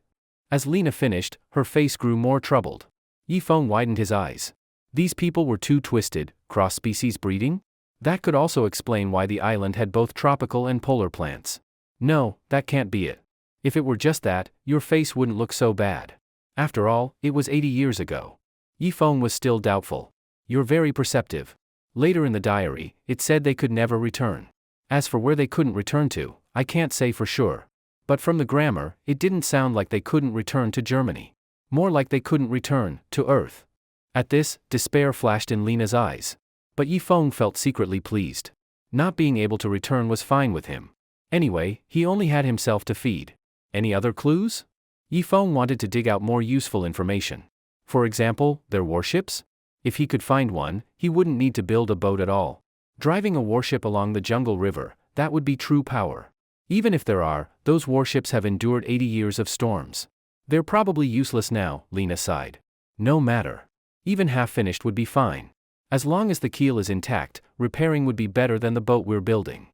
As Lena finished, her face grew more troubled. Yifeng widened his eyes. These people were too twisted, cross-species breeding? That could also explain why the island had both tropical and polar plants. No, that can't be it. If it were just that, your face wouldn't look so bad. After all, it was 80 years ago. Yifeng was still doubtful. You're very perceptive. Later in the diary, it said they could never return. As for where they couldn't return to, I can't say for sure. But from the grammar, it didn't sound like they couldn't return to Germany. More like they couldn't return to Earth. At this, despair flashed in Lena's eyes. But Yifeng felt secretly pleased. Not being able to return was fine with him. Anyway, he only had himself to feed. Any other clues? Yifeng wanted to dig out more useful information. For example, their warships? If he could find one, he wouldn't need to build a boat at all. Driving a warship along the jungle river, that would be true power. Even if there are, those warships have endured 80 years of storms. They're probably useless now, Lena sighed. No matter. Even half-finished would be fine. As long as the keel is intact, repairing would be better than the boat we're building.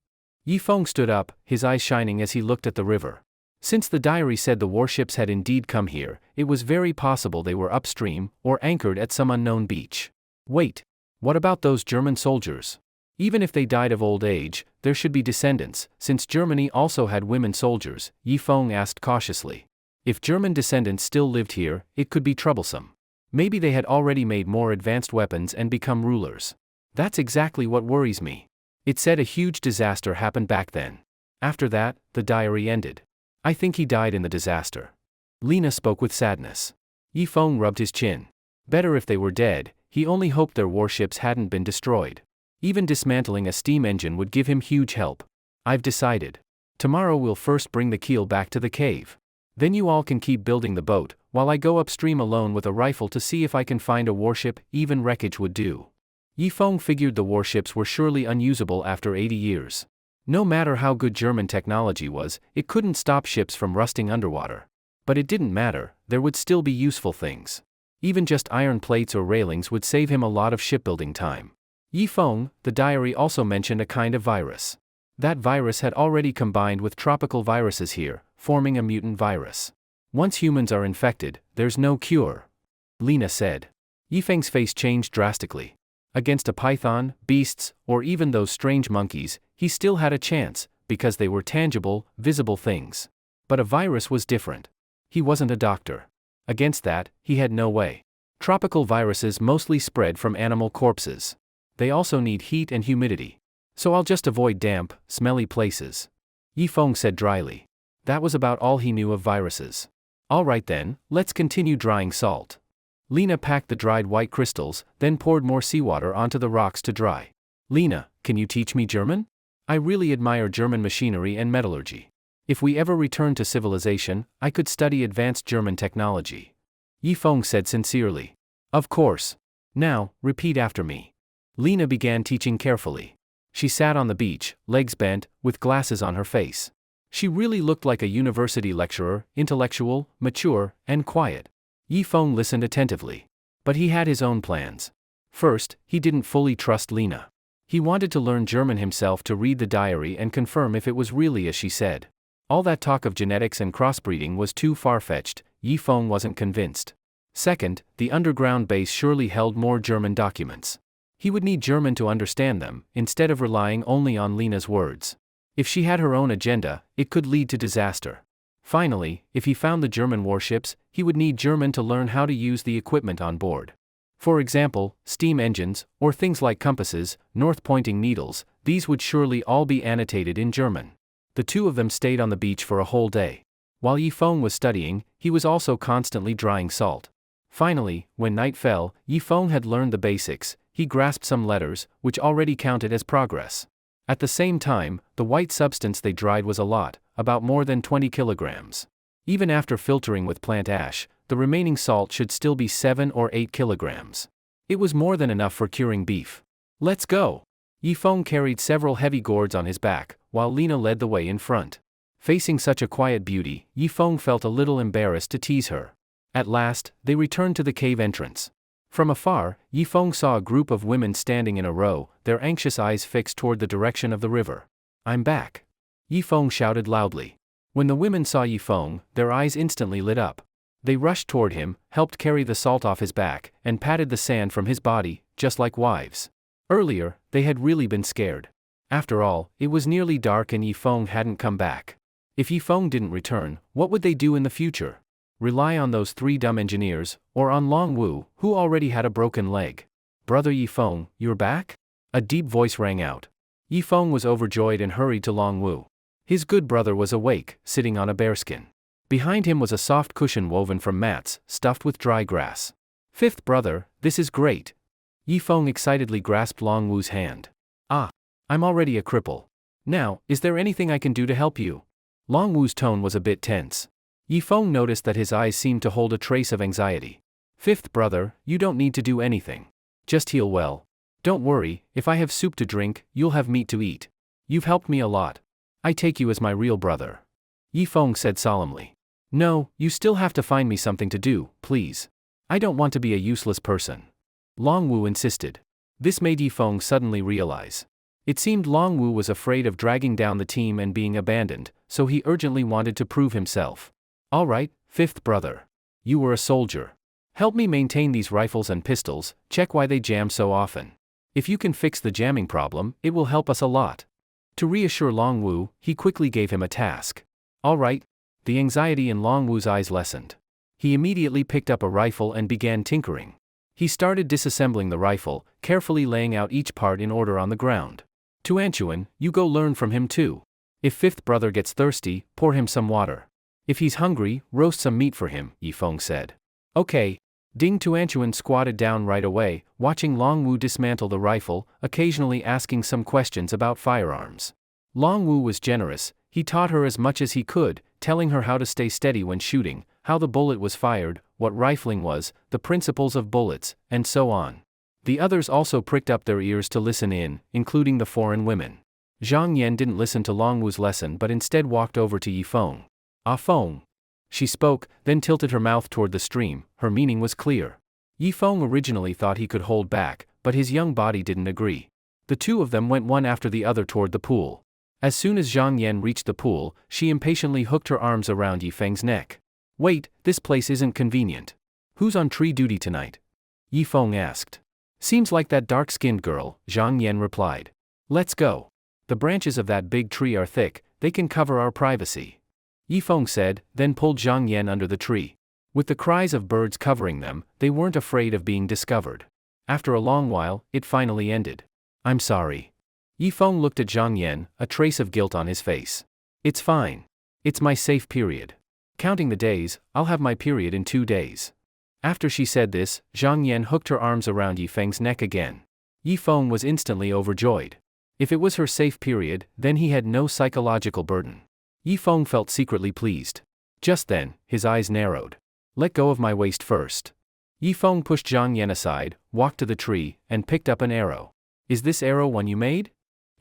Yifeng stood up, his eyes shining as he looked at the river. Since the diary said the warships had indeed come here, it was very possible they were upstream, or anchored at some unknown beach. Wait. What about those German soldiers? Even if they died of old age, there should be descendants, since Germany also had women soldiers, Yifeng asked cautiously. If German descendants still lived here, it could be troublesome. Maybe they had already made more advanced weapons and become rulers. That's exactly what worries me. It said a huge disaster happened back then. After that, the diary ended. I think he died in the disaster. Lena spoke with sadness. Yifeng rubbed his chin. Better if they were dead, he only hoped their warships hadn't been destroyed. Even dismantling a steam engine would give him huge help. I've decided. Tomorrow we'll first bring the keel back to the cave. Then you all can keep building the boat, while I go upstream alone with a rifle to see if I can find a warship. Even wreckage would do. Yifeng figured the warships were surely unusable after 80 years. No matter how good German technology was, it couldn't stop ships from rusting underwater. But it didn't matter, there would still be useful things. Even just iron plates or railings would save him a lot of shipbuilding time. Yifeng, the diary also mentioned a kind of virus. That virus had already combined with tropical viruses here, forming a mutant virus. Once humans are infected, there's no cure. Lena said. Yifeng's face changed drastically. Against a python, beasts, or even those strange monkeys, he still had a chance, because they were tangible, visible things. But a virus was different. He wasn't a doctor. Against that, he had no way. Tropical viruses mostly spread from animal corpses. They also need heat and humidity. So I'll just avoid damp, smelly places. Yifeng said dryly. That was about all he knew of viruses. Alright then, let's continue drying salt. Lena packed the dried white crystals, then poured more seawater onto the rocks to dry. Lena, can you teach me German? I really admire German machinery and metallurgy. If we ever return to civilization, I could study advanced German technology. Yifeng said sincerely. Of course. Now, repeat after me. Lena began teaching carefully. She sat on the beach, legs bent, with glasses on her face. She really looked like a university lecturer, intellectual, mature, and quiet. Yifeng listened attentively. But he had his own plans. First, he didn't fully trust Lena. He wanted to learn German himself to read the diary and confirm if it was really as she said. All that talk of genetics and crossbreeding was too far-fetched. Yifeng wasn't convinced. Second, the underground base surely held more German documents. He would need German to understand them, instead of relying only on Lena's words. If she had her own agenda, it could lead to disaster. Finally, if he found the German warships, he would need German to learn how to use the equipment on board. For example, steam engines, or things like compasses, north-pointing needles, these would surely all be annotated in German. The two of them stayed on the beach for a whole day. While Yifeng was studying, he was also constantly drying salt. Finally, when night fell, Yifeng had learned the basics. He grasped some letters, which already counted as progress. At the same time, the white substance they dried was a lot, about more than 20 kilograms. Even after filtering with plant ash, the remaining salt should still be 7 or 8 kilograms. It was more than enough for curing beef. Let's go! Yifeng carried several heavy gourds on his back, while Lena led the way in front. Facing such a quiet beauty, Yifeng felt a little embarrassed to tease her. At last, they returned to the cave entrance. From afar, Yifeng saw a group of women standing in a row, their anxious eyes fixed toward the direction of the river. I'm back! Yifeng shouted loudly. When the women saw Yifeng, their eyes instantly lit up. They rushed toward him, helped carry the salt off his back, and patted the sand from his body, just like wives. Earlier, they had really been scared. After all, it was nearly dark and Yifeng hadn't come back. If Yifeng didn't return, what would they do in the future? Rely on those three dumb engineers, or on Long Wu, who already had a broken leg? Brother Yifeng, you're back? A deep voice rang out. Yifeng was overjoyed and hurried to Long Wu. His good brother was awake, sitting on a bearskin. Behind him was a soft cushion woven from mats, stuffed with dry grass. Fifth brother, this is great. Yifeng excitedly grasped Long Wu's hand. Ah, I'm already a cripple. Now, is there anything I can do to help you? Long Wu's tone was a bit tense. Yifeng noticed that his eyes seemed to hold a trace of anxiety. Fifth brother, you don't need to do anything. Just heal well. Don't worry, if I have soup to drink, you'll have meat to eat. You've helped me a lot. I take you as my real brother. Yifeng said solemnly. No, you still have to find me something to do, please. I don't want to be a useless person. Long Wu insisted. This made Yifeng suddenly realize. It seemed Long Wu was afraid of dragging down the team and being abandoned, so he urgently wanted to prove himself. All right, fifth brother. You were a soldier. Help me maintain these rifles and pistols, check why they jam so often. If you can fix the jamming problem, it will help us a lot. To reassure Long Wu, he quickly gave him a task. All right. The anxiety in Long Wu's eyes lessened. He immediately picked up a rifle and began tinkering. He started disassembling the rifle, carefully laying out each part in order on the ground. Tuanchuan, you go learn from him too. If fifth brother gets thirsty, pour him some water. If he's hungry, roast some meat for him, Yifeng said. Okay. Ding Tuanchuan squatted down right away, watching Long Wu dismantle the rifle, occasionally asking some questions about firearms. Long Wu was generous. He taught her as much as he could, telling her how to stay steady when shooting, how the bullet was fired, what rifling was, the principles of bullets, and so on. The others also pricked up their ears to listen in, including the foreign women. Zhang Yan didn't listen to Long Wu's lesson but instead walked over to Yifeng. Ah Feng. She spoke, then tilted her mouth toward the stream. Her meaning was clear. Yifeng originally thought he could hold back, but his young body didn't agree. The two of them went one after the other toward the pool. As soon as Zhang Yan reached the pool, she impatiently hooked her arms around Yifeng's neck. Wait, this place isn't convenient. Who's on tree duty tonight? Yifeng asked. Seems like that dark-skinned girl, Zhang Yan replied. Let's go. The branches of that big tree are thick, they can cover our privacy. Yifeng said, then pulled Zhang Yan under the tree. With the cries of birds covering them, they weren't afraid of being discovered. After a long while, it finally ended. I'm sorry. Yifeng looked at Zhang Yan, a trace of guilt on his face. It's fine. It's my safe period. Counting the days, I'll have my period in 2 days. After she said this, Zhang Yan hooked her arms around Yifeng's neck again. Yifeng was instantly overjoyed. If it was her safe period, then he had no psychological burden. Yifeng felt secretly pleased. Just then, his eyes narrowed. Let go of my waist first. Yifeng pushed Zhang Yan aside, walked to the tree, and picked up an arrow. Is this arrow one you made?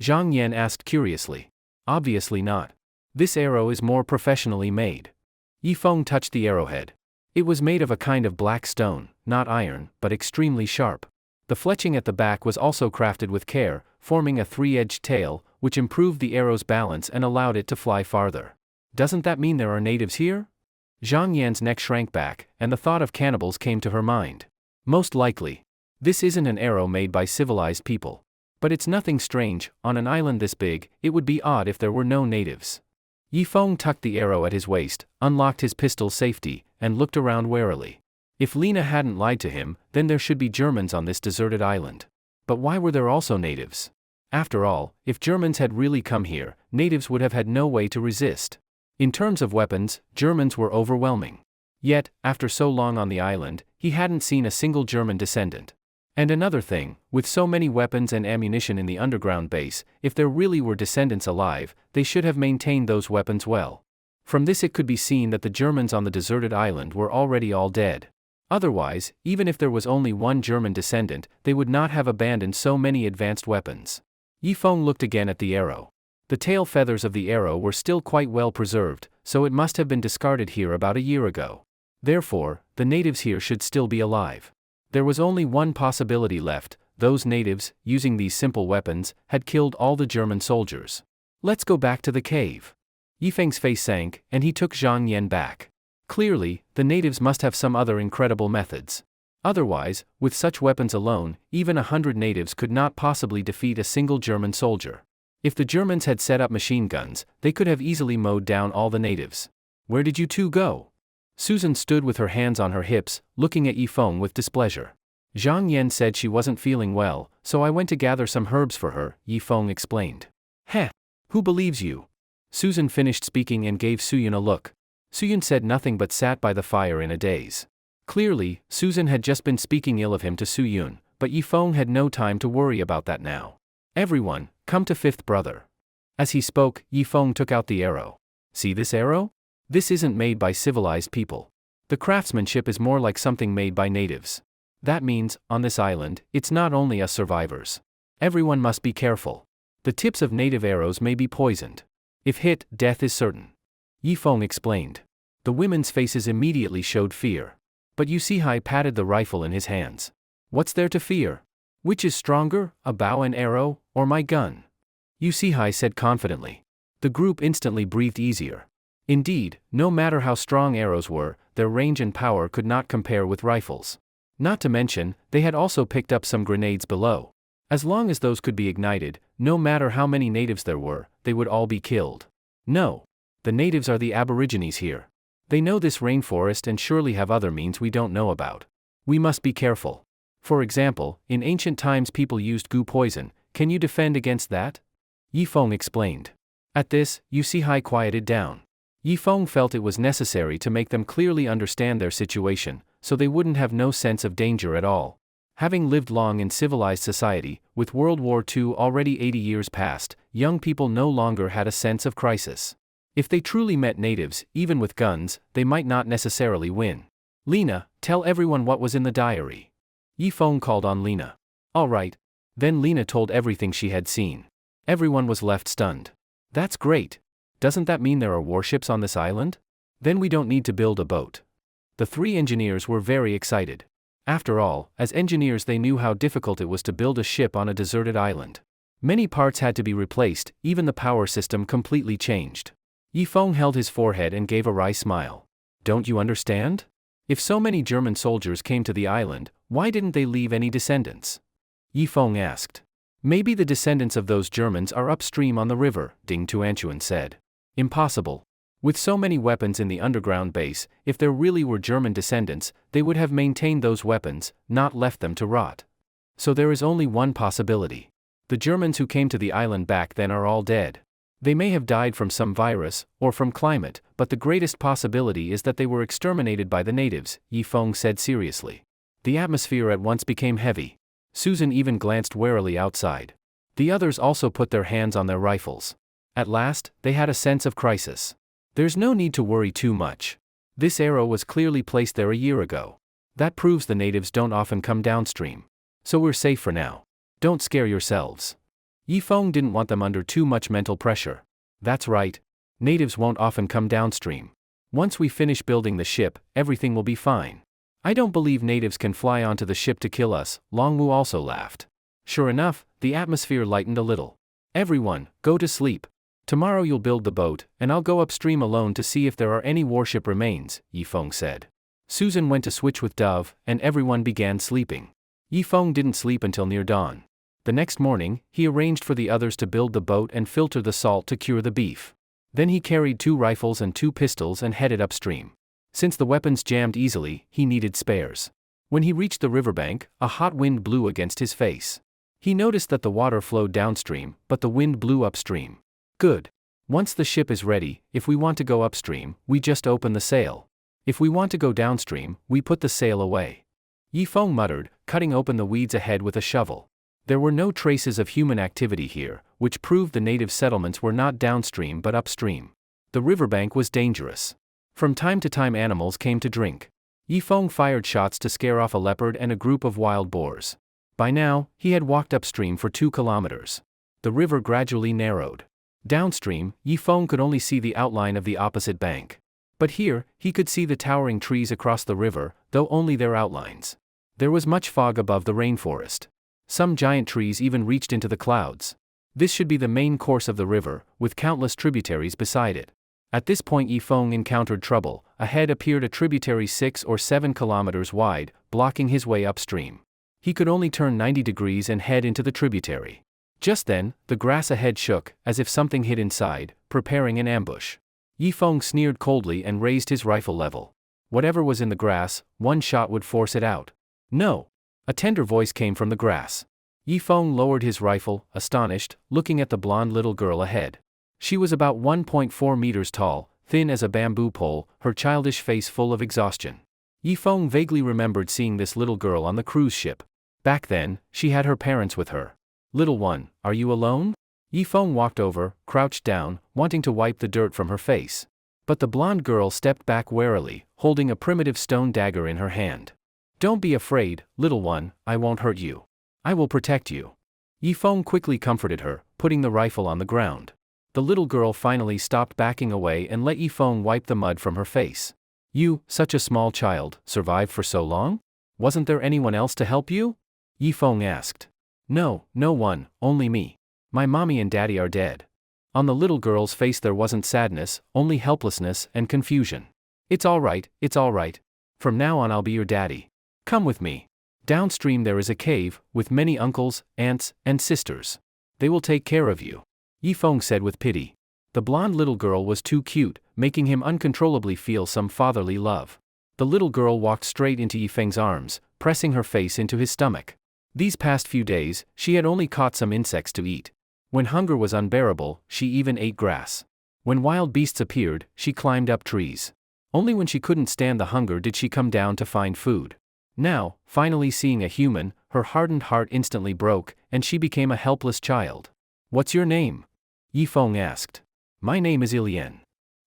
Zhang Yan asked curiously. Obviously not. This arrow is more professionally made. Yifeng touched the arrowhead. It was made of a kind of black stone, not iron, but extremely sharp. The fletching at the back was also crafted with care, forming a 3-edged tail, which improved the arrow's balance and allowed it to fly farther. Doesn't that mean there are natives here? Zhang Yan's neck shrank back, and the thought of cannibals came to her mind. Most likely. This isn't an arrow made by civilized people. But it's nothing strange. On an island this big, it would be odd if there were no natives. Yifeng tucked the arrow at his waist, unlocked his pistol's safety, and looked around warily. If Lena hadn't lied to him, then there should be Germans on this deserted island. But why were there also natives? After all, if Germans had really come here, natives would have had no way to resist. In terms of weapons, Germans were overwhelming. Yet, after so long on the island, he hadn't seen a single German descendant. And another thing, with so many weapons and ammunition in the underground base, if there really were descendants alive, they should have maintained those weapons well. From this it could be seen that the Germans on the deserted island were already all dead. Otherwise, even if there was only one German descendant, they would not have abandoned so many advanced weapons. Yifeng looked again at the arrow. The tail feathers of the arrow were still quite well preserved, so it must have been discarded here about a year ago. Therefore, the natives here should still be alive. There was only one possibility left: those natives, using these simple weapons, had killed all the German soldiers. Let's go back to the cave. Yifeng's face sank, and he took Zhang Yan back. Clearly, the natives must have some other incredible methods. Otherwise, with such weapons alone, even 100 natives could not possibly defeat a single German soldier. If the Germans had set up machine guns, they could have easily mowed down all the natives. Where did you two go? Susan stood with her hands on her hips, looking at Yifeng with displeasure. Zhang Yan said she wasn't feeling well, so I went to gather some herbs for her, Yifeng explained. Heh! Who believes you? Susan finished speaking and gave Suyun a look. Suyun said nothing but sat by the fire in a daze. Clearly, Susan had just been speaking ill of him to Suyun, but Yifeng had no time to worry about that now. Everyone, come to fifth brother. As he spoke, Yifeng took out the arrow. See this arrow? This isn't made by civilized people. The craftsmanship is more like something made by natives. That means, on this island, it's not only us survivors. Everyone must be careful. The tips of native arrows may be poisoned. If hit, death is certain. Yifeng explained. The women's faces immediately showed fear. But Yusihai patted the rifle in his hands. What's there to fear? Which is stronger, a bow and arrow, or my gun? Yusihai said confidently. The group instantly breathed easier. Indeed, no matter how strong arrows were, their range and power could not compare with rifles. Not to mention, they had also picked up some grenades below. As long as those could be ignited, no matter how many natives there were, they would all be killed. No. The natives are the aborigines here. They know this rainforest and surely have other means we don't know about. We must be careful. For example, in ancient times people used goo poison. Can you defend against that? Yifeng explained. At this, Yusihai quieted down. Yifeng felt it was necessary to make them clearly understand their situation, so they wouldn't have no sense of danger at all. Having lived long in civilized society, with World War II already 80 years past, young people no longer had a sense of crisis. If they truly met natives, even with guns, they might not necessarily win. Lena, tell everyone what was in the diary. Yifeng called on Lena. All right. Then Lena told everything she had seen. Everyone was left stunned. That's great. Doesn't that mean there are warships on this island? Then we don't need to build a boat. The three engineers were very excited. After all, as engineers they knew how difficult it was to build a ship on a deserted island. Many parts had to be replaced, even the power system completely changed. Yifeng held his forehead and gave a wry smile. Don't you understand? If so many German soldiers came to the island, why didn't they leave any descendants? Yifeng asked. Maybe the descendants of those Germans are upstream on the river, Ding Tuanchuan said. Impossible. With so many weapons in the underground base, if there really were German descendants, they would have maintained those weapons, not left them to rot. So there is only one possibility. The Germans who came to the island back then are all dead. They may have died from some virus, or from climate, but the greatest possibility is that they were exterminated by the natives, Yifeng said seriously. The atmosphere at once became heavy. Susan even glanced warily outside. The others also put their hands on their rifles. At last, they had a sense of crisis. There's no need to worry too much. This arrow was clearly placed there a year ago. That proves the natives don't often come downstream. So we're safe for now. Don't scare yourselves. Yifeng didn't want them under too much mental pressure. That's right. Natives won't often come downstream. Once we finish building the ship, everything will be fine. I don't believe natives can fly onto the ship to kill us, Longmu also laughed. Sure enough, the atmosphere lightened a little. Everyone, go to sleep. Tomorrow you'll build the boat, and I'll go upstream alone to see if there are any warship remains, Yifeng said. Susan went to switch with Dove, and everyone began sleeping. Yifeng didn't sleep until near dawn. The next morning, he arranged for the others to build the boat and filter the salt to cure the beef. Then he carried 2 rifles and 2 pistols and headed upstream. Since the weapons jammed easily, he needed spares. When he reached the riverbank, a hot wind blew against his face. He noticed that the water flowed downstream, but the wind blew upstream. Good. Once the ship is ready, if we want to go upstream, we just open the sail. If we want to go downstream, we put the sail away. Yifeng muttered, cutting open the weeds ahead with a shovel. There were no traces of human activity here, which proved the native settlements were not downstream but upstream. The riverbank was dangerous. From time to time animals came to drink. Yifeng fired shots to scare off a leopard and a group of wild boars. By now, he had walked upstream for 2 kilometers. The river gradually narrowed. Downstream, Yifeng could only see the outline of the opposite bank. But here, he could see the towering trees across the river, though only their outlines. There was much fog above the rainforest. Some giant trees even reached into the clouds. This should be the main course of the river, with countless tributaries beside it. At this point Yifeng encountered trouble. Ahead appeared a tributary 6 or 7 kilometers wide, blocking his way upstream. He could only turn 90 degrees and head into the tributary. Just then, the grass ahead shook, as if something hid inside, preparing an ambush. Yifeng sneered coldly and raised his rifle level. Whatever was in the grass, one shot would force it out. No! A tender voice came from the grass. Yifeng lowered his rifle, astonished, looking at the blonde little girl ahead. She was about 1.4 meters tall, thin as a bamboo pole, her childish face full of exhaustion. Yifeng vaguely remembered seeing this little girl on the cruise ship. Back then, she had her parents with her. Little one, are you alone? Yifeng walked over, crouched down, wanting to wipe the dirt from her face. But the blonde girl stepped back warily, holding a primitive stone dagger in her hand. Don't be afraid, little one, I won't hurt you. I will protect you. Yifeng quickly comforted her, putting the rifle on the ground. The little girl finally stopped backing away and let Yifeng wipe the mud from her face. You, such a small child, survived for so long? Wasn't there anyone else to help you? Yifeng asked. No, no one, only me. My mommy and daddy are dead. On the little girl's face there wasn't sadness, only helplessness and confusion. It's all right, it's all right. From now on I'll be your daddy. Come with me. Downstream there is a cave, with many uncles, aunts, and sisters. They will take care of you. Yifeng said with pity. The blonde little girl was too cute, making him uncontrollably feel some fatherly love. The little girl walked straight into Yifeng's arms, pressing her face into his stomach. These past few days, she had only caught some insects to eat. When hunger was unbearable, she even ate grass. When wild beasts appeared, she climbed up trees. Only when she couldn't stand the hunger did she come down to find food. Now, finally seeing a human, her hardened heart instantly broke, and she became a helpless child. What's your name? Yifeng asked. My name is Ilian.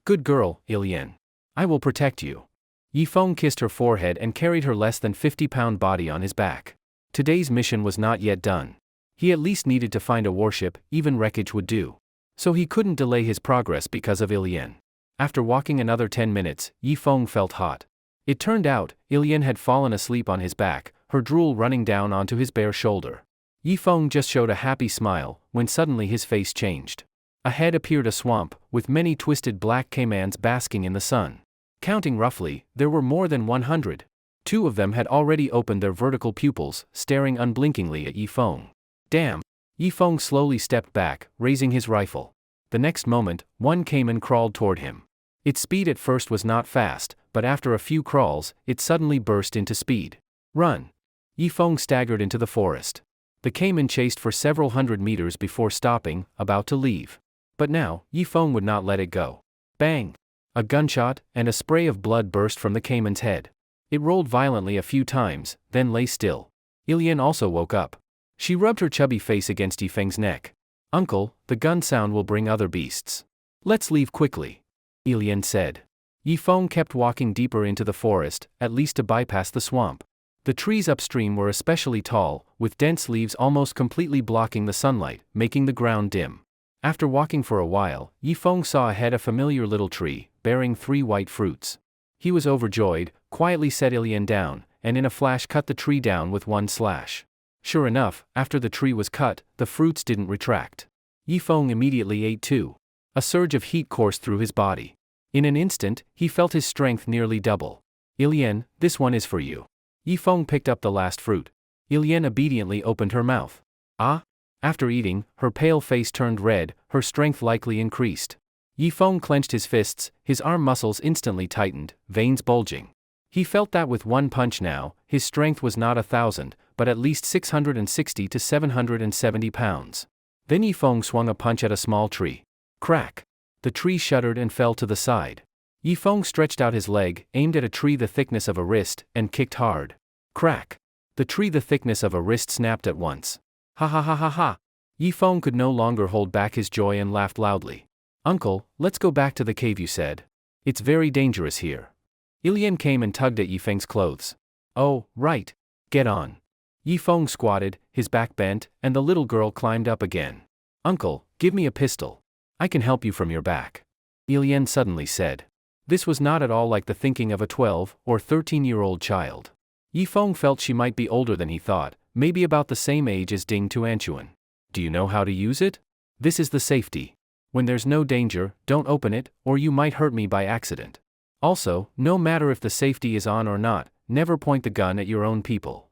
Good girl, Ilian. I will protect you. Yifeng kissed her forehead and carried her less than 50-pound body on his back. Today's mission was not yet done. He at least needed to find a warship, even wreckage would do. So he couldn't delay his progress because of Ilian. After walking another 10 minutes, Yifeng felt hot. It turned out, Ilian had fallen asleep on his back, her drool running down onto his bare shoulder. Yifeng just showed a happy smile, when suddenly his face changed. Ahead appeared a swamp, with many twisted black caimans basking in the sun. Counting roughly, there were more than 100. 2 of them had already opened their vertical pupils, staring unblinkingly at Yifeng. Damn! Yifeng slowly stepped back, raising his rifle. The next moment, one caiman crawled toward him. Its speed at first was not fast, but after a few crawls, it suddenly burst into speed. Run! Yifeng staggered into the forest. The caiman chased for several hundred meters before stopping, about to leave. But now, Yifeng would not let it go. Bang! A gunshot, and a spray of blood burst from the caiman's head. It rolled violently a few times, then lay still. Ilian also woke up. She rubbed her chubby face against Yifeng's neck. Uncle, the gun sound will bring other beasts. Let's leave quickly. Ilian said. Yifeng kept walking deeper into the forest, at least to bypass the swamp. The trees upstream were especially tall, with dense leaves almost completely blocking the sunlight, making the ground dim. After walking for a while, Yifeng saw ahead a familiar little tree, bearing 3 white fruits. He was overjoyed, quietly set Ilian down, and in a flash cut the tree down with one slash. Sure enough, after the tree was cut, the fruits didn't retract. Yifeng immediately ate too. A surge of heat coursed through his body. In an instant, he felt his strength nearly double. Ilian, this one is for you. Yifeng picked up the last fruit. Ilian obediently opened her mouth. Ah? After eating, her pale face turned red, her strength likely increased. Yifeng clenched his fists, his arm muscles instantly tightened, veins bulging. He felt that with one punch now, his strength was not 1,000, but at least 660 to 770 pounds. Then Yifeng swung a punch at a small tree. Crack! The tree shuddered and fell to the side. Yifeng stretched out his leg, aimed at a tree the thickness of a wrist, and kicked hard. Crack! The tree the thickness of a wrist snapped at once. Ha ha ha ha ha! Yifeng could no longer hold back his joy and laughed loudly. Uncle, let's go back to the cave, you said. It's very dangerous here. Ilian came and tugged at Yifeng's clothes. Oh, right. Get on. Yifeng squatted, his back bent, and the little girl climbed up again. Uncle, give me a pistol. I can help you from your back. Ilian suddenly said. This was not at all like the thinking of a 12 or 13-year-old child. Yifeng felt she might be older than he thought, maybe about the same age as Ding Tuanchuan. Do you know how to use it? This is the safety. When there's no danger, don't open it, or you might hurt me by accident. Also, no matter if the safety is on or not, never point the gun at your own people.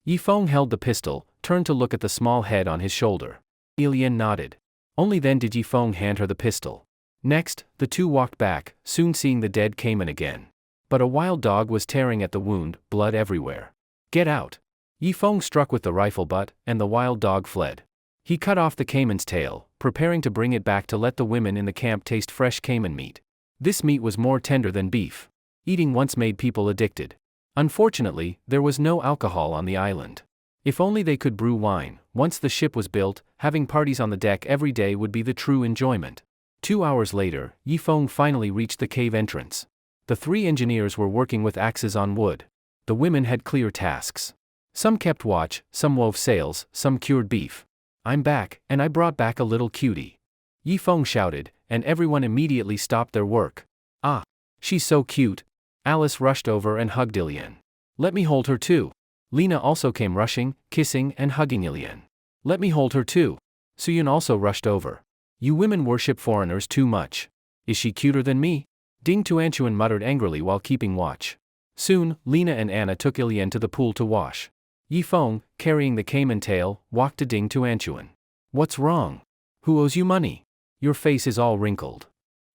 Yifeng held the pistol, turned to look at the small head on his shoulder. Ilian nodded. Only then did Yifeng hand her the pistol. Next, the two walked back, soon seeing the dead caiman again. But a wild dog was tearing at the wound, blood everywhere. Get out! Yifeng struck with the rifle butt, and the wild dog fled. He cut off the caiman's tail, preparing to bring it back to let the women in the camp taste fresh caiman meat. This meat was more tender than beef. Eating once made people addicted. Unfortunately, there was no alcohol on the island. If only they could brew wine. Once the ship was built, having parties on the deck every day would be the true enjoyment. 2 hours later, Yifeng finally reached the cave entrance. The 3 engineers were working with axes on wood. The women had clear tasks. Some kept watch, some wove sails, some cured beef. I'm back, and I brought back a little cutie. Yifeng shouted, and everyone immediately stopped their work. Ah, she's so cute. Alice rushed over and hugged Ilian. Let me hold her too. Lena also came rushing, kissing and hugging Ilian. Let me hold her too. Suyun also rushed over. You women worship foreigners too much. Is she cuter than me? Ding Tuanchuan muttered angrily while keeping watch. Soon, Lena and Anna took Ilian to the pool to wash. Yifeng, carrying the caiman tail, walked to Ding Tuanchuan. What's wrong? Who owes you money? Your face is all wrinkled.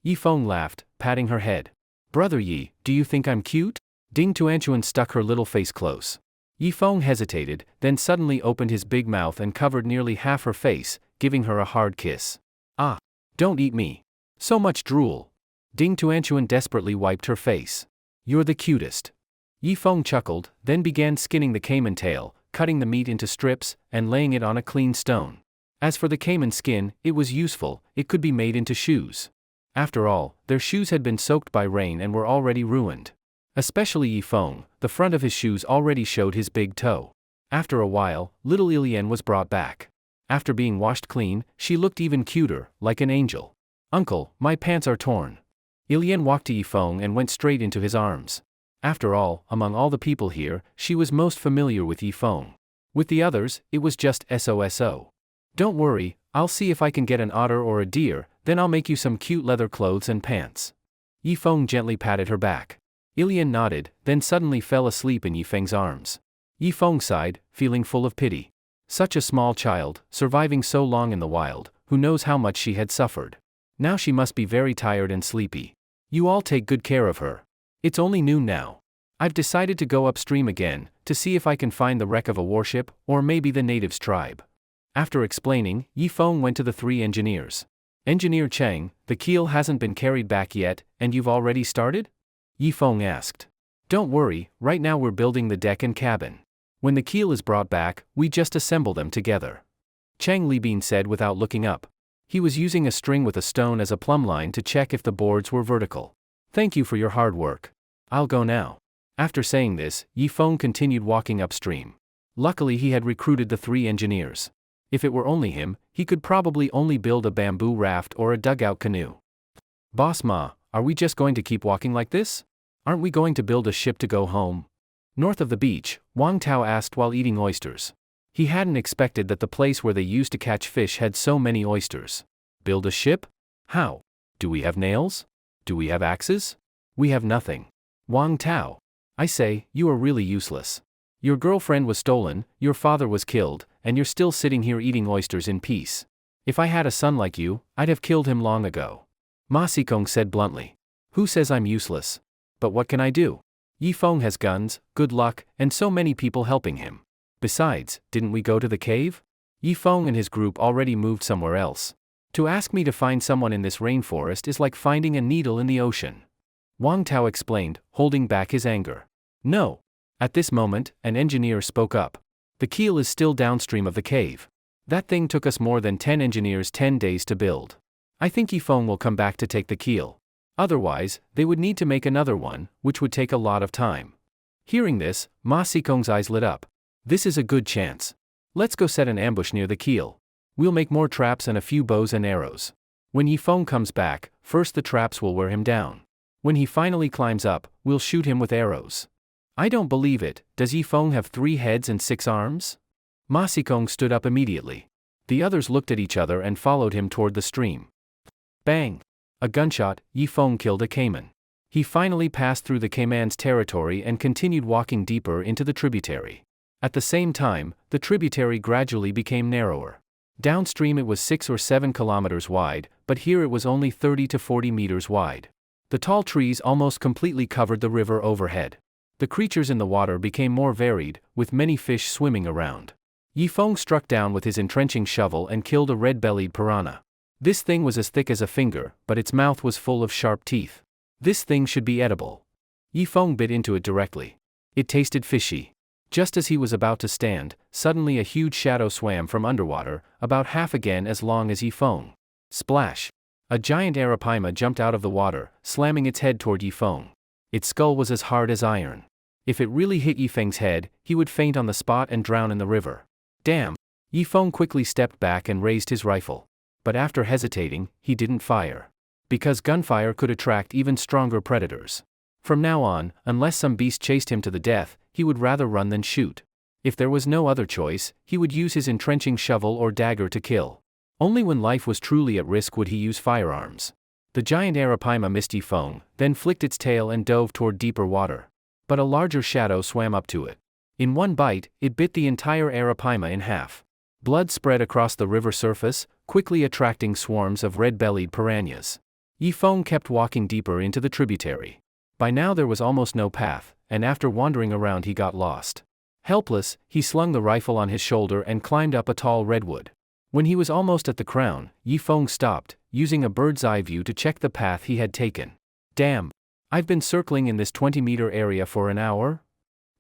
Yifeng laughed, patting her head. Brother Yi, do you think I'm cute? Ding Tuanchuan stuck her little face close. Yifeng hesitated, then suddenly opened his big mouth and covered nearly half her face, giving her a hard kiss. Ah! Don't eat me. So much drool. Ding Tuanchuan desperately wiped her face. You're the cutest. Yifeng chuckled, then began skinning the caiman tail, cutting the meat into strips, and laying it on a clean stone. As for the caiman skin, it was useful, it could be made into shoes. After all, their shoes had been soaked by rain and were already ruined. Especially Yifeng, the front of his shoes already showed his big toe. After a while, little Ilian was brought back. After being washed clean, she looked even cuter, like an angel. Uncle, my pants are torn. Ilian walked to Yifeng and went straight into his arms. After all, among all the people here, she was most familiar with Yifeng. With the others, it was just SOSO. Don't worry, I'll see if I can get an otter or a deer, then I'll make you some cute leather clothes and pants. Yifeng gently patted her back. Ilian nodded, then suddenly fell asleep in Yifeng's arms. Yifeng sighed, feeling full of pity. Such a small child, surviving so long in the wild, who knows how much she had suffered. Now she must be very tired and sleepy. You all take good care of her. It's only noon now. I've decided to go upstream again, to see if I can find the wreck of a warship, or maybe the natives' tribe. After explaining, Yifeng went to the 3 engineers. Engineer Chang, the keel hasn't been carried back yet, and you've already started? Yifeng asked. Don't worry, right now we're building the deck and cabin. When the keel is brought back, we just assemble them together. Chang Libin said without looking up. He was using a string with a stone as a plumb line to check if the boards were vertical. Thank you for your hard work. I'll go now. After saying this, Yifeng continued walking upstream. Luckily he had recruited the 3 engineers. If it were only him, he could probably only build a bamboo raft or a dugout canoe. Boss Ma, are we just going to keep walking like this? Aren't we going to build a ship to go home? North of the beach, Wang Tao asked while eating oysters. He hadn't expected that the place where they used to catch fish had so many oysters. Build a ship? How? Do we have nails? Do we have axes? We have nothing. Wang Tao. I say, you are really useless. Your girlfriend was stolen, your father was killed, and you're still sitting here eating oysters in peace. If I had a son like you, I'd have killed him long ago. Ma Xikong said bluntly. Who says I'm useless? But what can I do? Yifeng has guns, good luck, and so many people helping him. Besides, didn't we go to the cave? Yifeng and his group already moved somewhere else. To ask me to find someone in this rainforest is like finding a needle in the ocean. Wang Tao explained, holding back his anger. No. At this moment, an engineer spoke up. The keel is still downstream of the cave. That thing took us more than 10 engineers 10 days to build. I think Yifeng will come back to take the keel. Otherwise, they would need to make another one, which would take a lot of time. Hearing this, Ma Xikong's eyes lit up. This is a good chance. Let's go set an ambush near the keel. We'll make more traps and a few bows and arrows. When Yifeng comes back, first the traps will wear him down. When he finally climbs up, we'll shoot him with arrows. I don't believe it, does Yifeng have 3 heads and 6 arms? Ma Xikong stood up immediately. The others looked at each other and followed him toward the stream. Bang! A gunshot, Yifeng killed a caiman. He finally passed through the caiman's territory and continued walking deeper into the tributary. At the same time, the tributary gradually became narrower. Downstream it was 6 or 7 kilometers wide, but here it was only 30 to 40 meters wide. The tall trees almost completely covered the river overhead. The creatures in the water became more varied, with many fish swimming around. Yifeng struck down with his entrenching shovel and killed a red-bellied piranha. This thing was as thick as a finger, but its mouth was full of sharp teeth. This thing should be edible. Yifeng bit into it directly. It tasted fishy. Just as he was about to stand, suddenly a huge shadow swam from underwater, about half again as long as Yifeng. Splash! A giant arapaima jumped out of the water, slamming its head toward Yifeng. Its skull was as hard as iron. If it really hit Yifeng's head, he would faint on the spot and drown in the river. Damn! Yifeng quickly stepped back and raised his rifle. But after hesitating, he didn't fire. Because gunfire could attract even stronger predators. From now on, unless some beast chased him to the death, he would rather run than shoot. If there was no other choice, he would use his entrenching shovel or dagger to kill. Only when life was truly at risk would he use firearms. The giant arapaima missed Yifeng, then flicked its tail and dove toward deeper water. But a larger shadow swam up to it. In one bite, it bit the entire arapaima in half. Blood spread across the river surface, quickly attracting swarms of red-bellied piranhas. Yifeng kept walking deeper into the tributary. By now there was almost no path, and after wandering around he got lost. Helpless, he slung the rifle on his shoulder and climbed up a tall redwood. When he was almost at the crown, Yifeng stopped, using a bird's-eye view to check the path he had taken. Damn! I've been circling in this 20-meter area for an hour?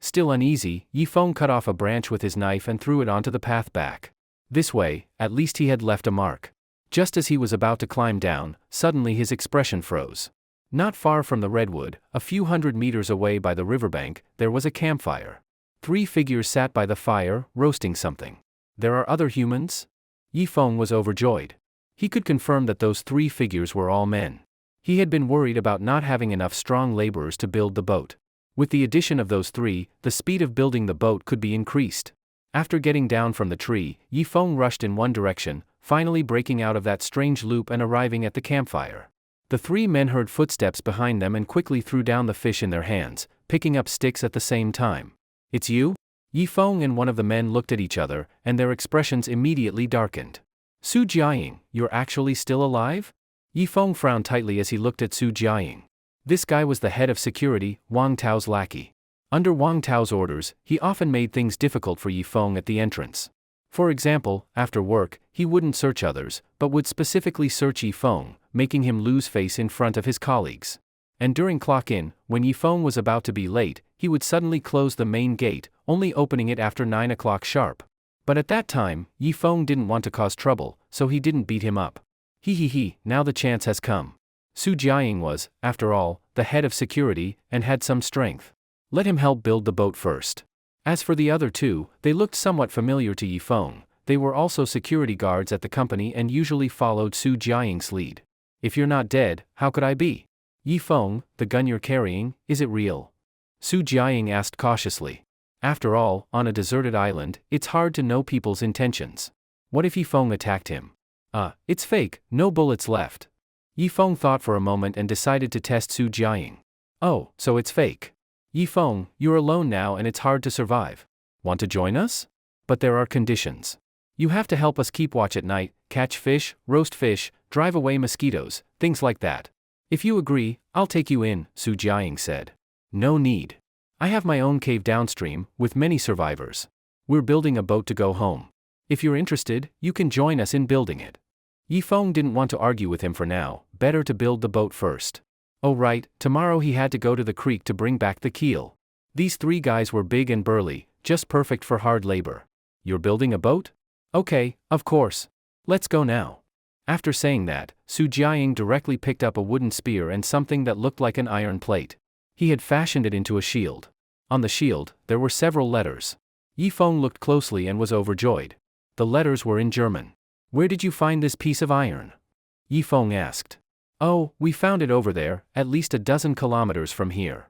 Still uneasy, Yifeng cut off a branch with his knife and threw it onto the path back. This way, at least he had left a mark. Just as he was about to climb down, suddenly his expression froze. Not far from the redwood, a few hundred meters away by the riverbank, there was a campfire. 3 figures sat by the fire, roasting something. There are other humans? Yifeng was overjoyed. He could confirm that those 3 figures were all men. He had been worried about not having enough strong laborers to build the boat. With the addition of those 3, the speed of building the boat could be increased. After getting down from the tree, Yifeng rushed in one direction, finally breaking out of that strange loop and arriving at the campfire. The 3 men heard footsteps behind them and quickly threw down the fish in their hands, picking up sticks at the same time. It's you? Yifeng and one of the men looked at each other, and their expressions immediately darkened. Su Jiaying, you're actually still alive? Yifeng frowned tightly as he looked at Su Jiaying. This guy was the head of security, Wang Tao's lackey. Under Wang Tao's orders, he often made things difficult for Yifeng at the entrance. For example, after work, he wouldn't search others, but would specifically search Yifeng, making him lose face in front of his colleagues. And during clock-in, when Yifeng was about to be late, he would suddenly close the main gate, only opening it after 9 o'clock sharp. But at that time, Yifeng didn't want to cause trouble, so he didn't beat him up. Now the chance has come. Su Jiaying was, after all, the head of security, and had some strength. Let him help build the boat first. As for the other two, they looked somewhat familiar to Yifeng. They were also security guards at the company and usually followed Su Jiaying's lead. If you're not dead, how could I be? Yifeng, the gun you're carrying, is it real? Su Jiaying asked cautiously. After all, on a deserted island, it's hard to know people's intentions. What if Yifeng attacked him? It's fake, no bullets left. Yifeng thought for a moment and decided to test Su Jiaying. Oh, so it's fake. Yifeng, you're alone now and it's hard to survive. Want to join us? But there are conditions. You have to help us keep watch at night, catch fish, roast fish, drive away mosquitoes, things like that. If you agree, I'll take you in, Su Jiaying said. No need. I have my own cave downstream, with many survivors. We're building a boat to go home. If you're interested, you can join us in building it. Yifeng didn't want to argue with him for now, better to build the boat first. Oh right, tomorrow he had to go to the creek to bring back the keel. These three guys were big and burly, just perfect for hard labor. You're building a boat? Okay, of course. Let's go now. After saying that, Su Jiaying directly picked up a wooden spear and something that looked like an iron plate. He had fashioned it into a shield. On the shield, there were several letters. Yifeng looked closely and was overjoyed. The letters were in German. Where did you find this piece of iron? Yifeng asked. Oh, we found it over there, at least a dozen kilometers from here.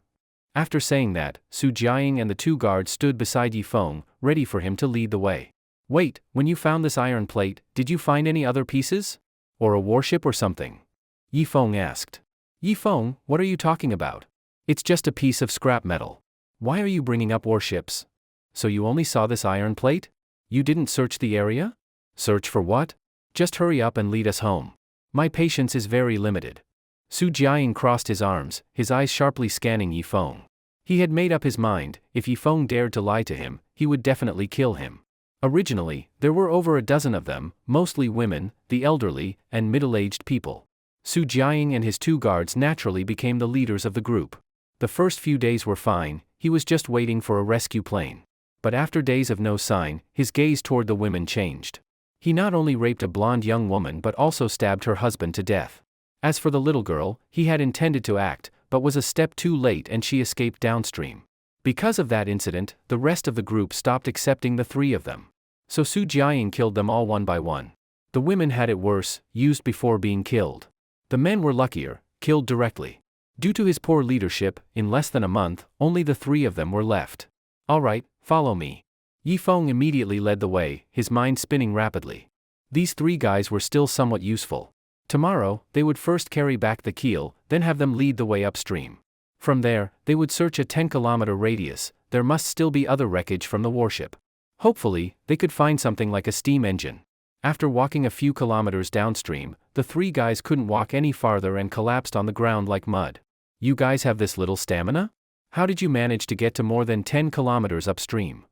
After saying that, Su Jiaying and the two guards stood beside Yifeng, ready for him to lead the way. Wait, when you found this iron plate, did you find any other pieces? Or a warship or something? Yifeng asked. Yifeng, what are you talking about? It's just a piece of scrap metal. Why are you bringing up warships? So you only saw this iron plate? You didn't search the area? Search for what? Just hurry up and lead us home. My patience is very limited. Su Jiaying crossed his arms, his eyes sharply scanning Yifeng. He had made up his mind, if Yifeng dared to lie to him, he would definitely kill him. Originally, there were over a dozen of them, mostly women, the elderly, and middle-aged people. Su Jiaying and his two guards naturally became the leaders of the group. The first few days were fine, he was just waiting for a rescue plane. But after days of no sign, his gaze toward the women changed. He not only raped a blonde young woman but also stabbed her husband to death. As for the little girl, he had intended to act, but was a step too late and she escaped downstream. Because of that incident, the rest of the group stopped accepting the three of them. So Su Jiaying killed them all one by one. The women had it worse, used before being killed. The men were luckier, killed directly. Due to his poor leadership, in less than a month, only the three of them were left. Alright, follow me. Yifeng immediately led the way, his mind spinning rapidly. These three guys were still somewhat useful. Tomorrow, they would first carry back the keel, then have them lead the way upstream. From there, they would search a 10-kilometer radius. There must still be other wreckage from the warship. Hopefully, they could find something like a steam engine. After walking a few kilometers downstream, the three guys couldn't walk any farther and collapsed on the ground like mud. You guys have this little stamina? How did you manage to get to more than 10 kilometers upstream?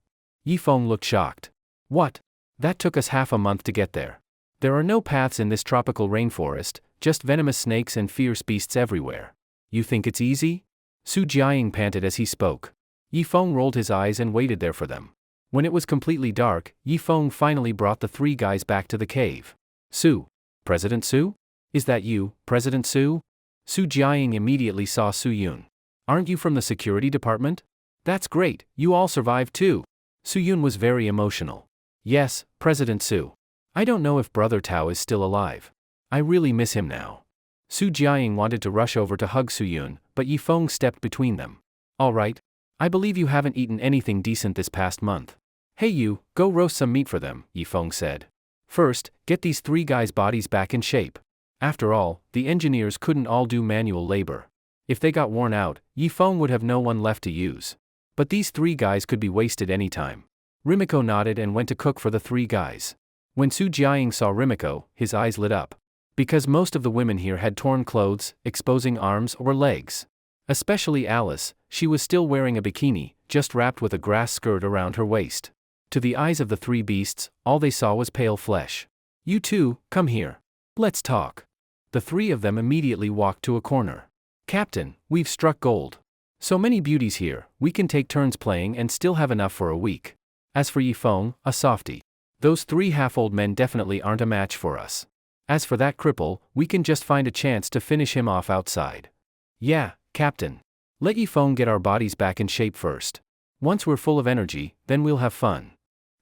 Yifeng looked shocked. What? That took us half a month to get there. There are no paths in this tropical rainforest, just venomous snakes and fierce beasts everywhere. You think it's easy? Su Jiaying panted as he spoke. Yifeng rolled his eyes and waited there for them. When it was completely dark, Yifeng finally brought the three guys back to the cave. Su. President Su? Is that you, President Su? Su Jiaying immediately saw Su Yun. Aren't you from the security department? That's great, you all survived too. Su Yun was very emotional. Yes, President Su. I don't know if Brother Tao is still alive. I really miss him now. Su Jiaying wanted to rush over to hug Su Yun, but Yifeng stepped between them. Alright. I believe you haven't eaten anything decent this past month. Hey you, go roast some meat for them, Yifeng said. First, get these three guys' bodies back in shape. After all, the engineers couldn't all do manual labor. If they got worn out, Yifeng would have no one left to use. But these three guys could be wasted anytime. Rimiko nodded and went to cook for the three guys. When Su Jiaying saw Rimiko, his eyes lit up. Because most of the women here had torn clothes, exposing arms or legs. Especially Alice, she was still wearing a bikini, just wrapped with a grass skirt around her waist. To the eyes of the three beasts, all they saw was pale flesh. You two, come here. Let's talk. The three of them immediately walked to a corner. Captain, we've struck gold. So many beauties here, we can take turns playing and still have enough for a week. As for Eong, a softie. Those three half-old men definitely aren't a match for us. As for that cripple, we can just find a chance to finish him off outside. Yeah, Captain. Let Eong get our bodies back in shape first. Once we're full of energy, then we'll have fun.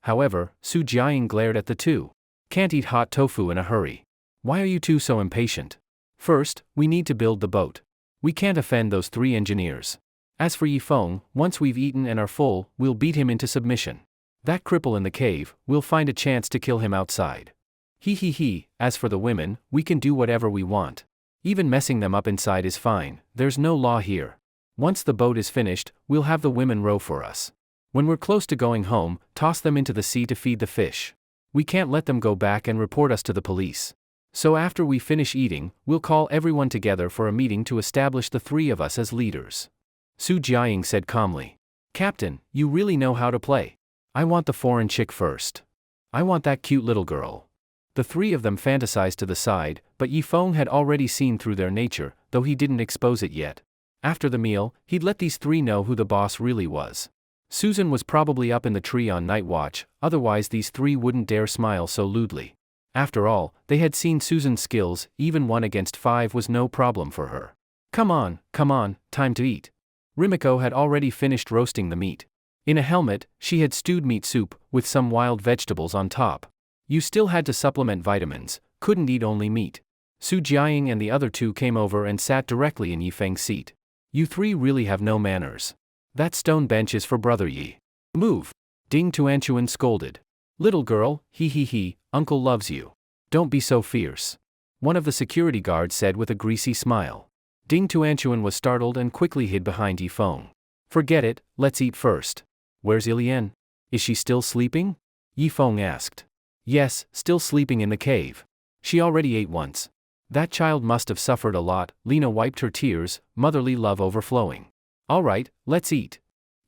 However, Su Jiaying glared at the two. Can't eat hot tofu in a hurry. Why are you two so impatient? First, we need to build the boat. We can't offend those three engineers. As for Eong, once we've eaten and are full, we'll beat him into submission. That cripple in the cave, we'll find a chance to kill him outside. He. As for the women, we can do whatever we want. Even messing them up inside is fine, there's no law here. Once the boat is finished, we'll have the women row for us. When we're close to going home, toss them into the sea to feed the fish. We can't let them go back and report us to the police. So after we finish eating, we'll call everyone together for a meeting to establish the three of us as leaders. Su Jiaying said calmly. Captain, you really know how to play. I want the foreign chick first. I want that cute little girl. The three of them fantasized to the side, but Eong had already seen through their nature, though he didn't expose it yet. After the meal, he'd let these three know who the boss really was. Susan was probably up in the tree on night watch, otherwise these three wouldn't dare smile so lewdly. After all, they had seen Susan's skills, even 1 against 5 was no problem for her. Come on, time to eat. Rimiko had already finished roasting the meat. In a helmet, she had stewed meat soup, with some wild vegetables on top. You still had to supplement vitamins, couldn't eat only meat. Su Jiaying and the other two came over and sat directly in Yifeng's seat. You three really have no manners. That stone bench is for Brother Yi. Move. Ding Tuanchuan scolded. Little girl, he, uncle loves you. Don't be so fierce. One of the security guards said with a greasy smile. Ding Tuanchuan was startled and quickly hid behind Yifeng. Forget it, let's eat first. Where's Ilian? Is she still sleeping? Yifeng asked. Yes, still sleeping in the cave. She already ate once. That child must have suffered a lot, Lena wiped her tears, motherly love overflowing. Alright, let's eat.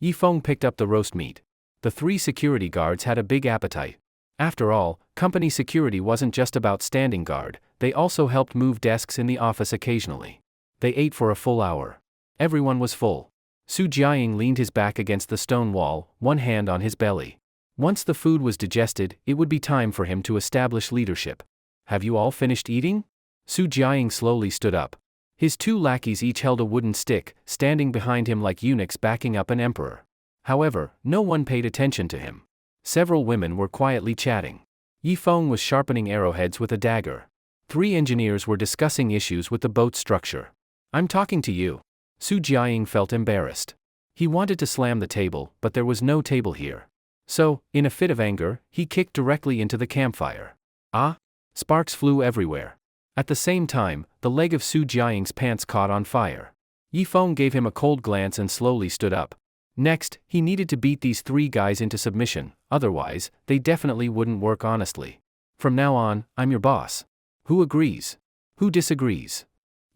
Yifeng picked up the roast meat. The three security guards had a big appetite. After all, company security wasn't just about standing guard, they also helped move desks in the office occasionally. They ate for a full hour. Everyone was full. Su Jiaying leaned his back against the stone wall, one hand on his belly. Once the food was digested, it would be time for him to establish leadership. Have you all finished eating? Su Jiaying slowly stood up. His two lackeys each held a wooden stick, standing behind him like eunuchs backing up an emperor. However, no one paid attention to him. Several women were quietly chatting. Yifeng was sharpening arrowheads with a dagger. 3 engineers were discussing issues with the boat structure. I'm talking to you. Su Jiaying felt embarrassed. He wanted to slam the table, but there was no table here. So, in a fit of anger, he kicked directly into the campfire. Ah! Sparks flew everywhere. At the same time, the leg of Su Jiaying's pants caught on fire. Yifeng gave him a cold glance and slowly stood up. Next, he needed to beat these 3 guys into submission, otherwise, they definitely wouldn't work honestly. From now on, I'm your boss. Who agrees? Who disagrees?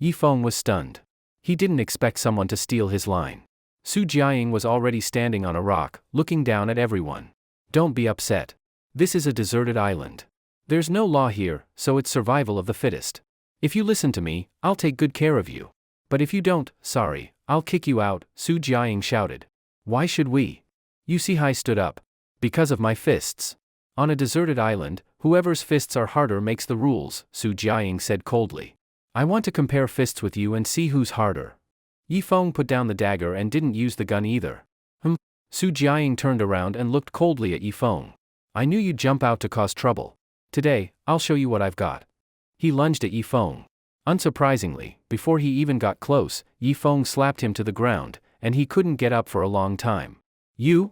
Yifeng was stunned. He didn't expect someone to steal his line. Su Jiaying was already standing on a rock, looking down at everyone. Don't be upset. This is a deserted island. There's no law here, so it's survival of the fittest. If you listen to me, I'll take good care of you. But if you don't, sorry, I'll kick you out, Su Jiaying shouted. Why should we? Yusihai stood up. Because of my fists. On a deserted island, whoever's fists are harder makes the rules, Su Jiaying said coldly. I want to compare fists with you and see who's harder. Yifeng put down the dagger and didn't use the gun either. Su Jiaying turned around and looked coldly at Yifeng. I knew you'd jump out to cause trouble. Today, I'll show you what I've got. He lunged at Yifeng. Unsurprisingly, before he even got close, Yifeng slapped him to the ground, and he couldn't get up for a long time. You're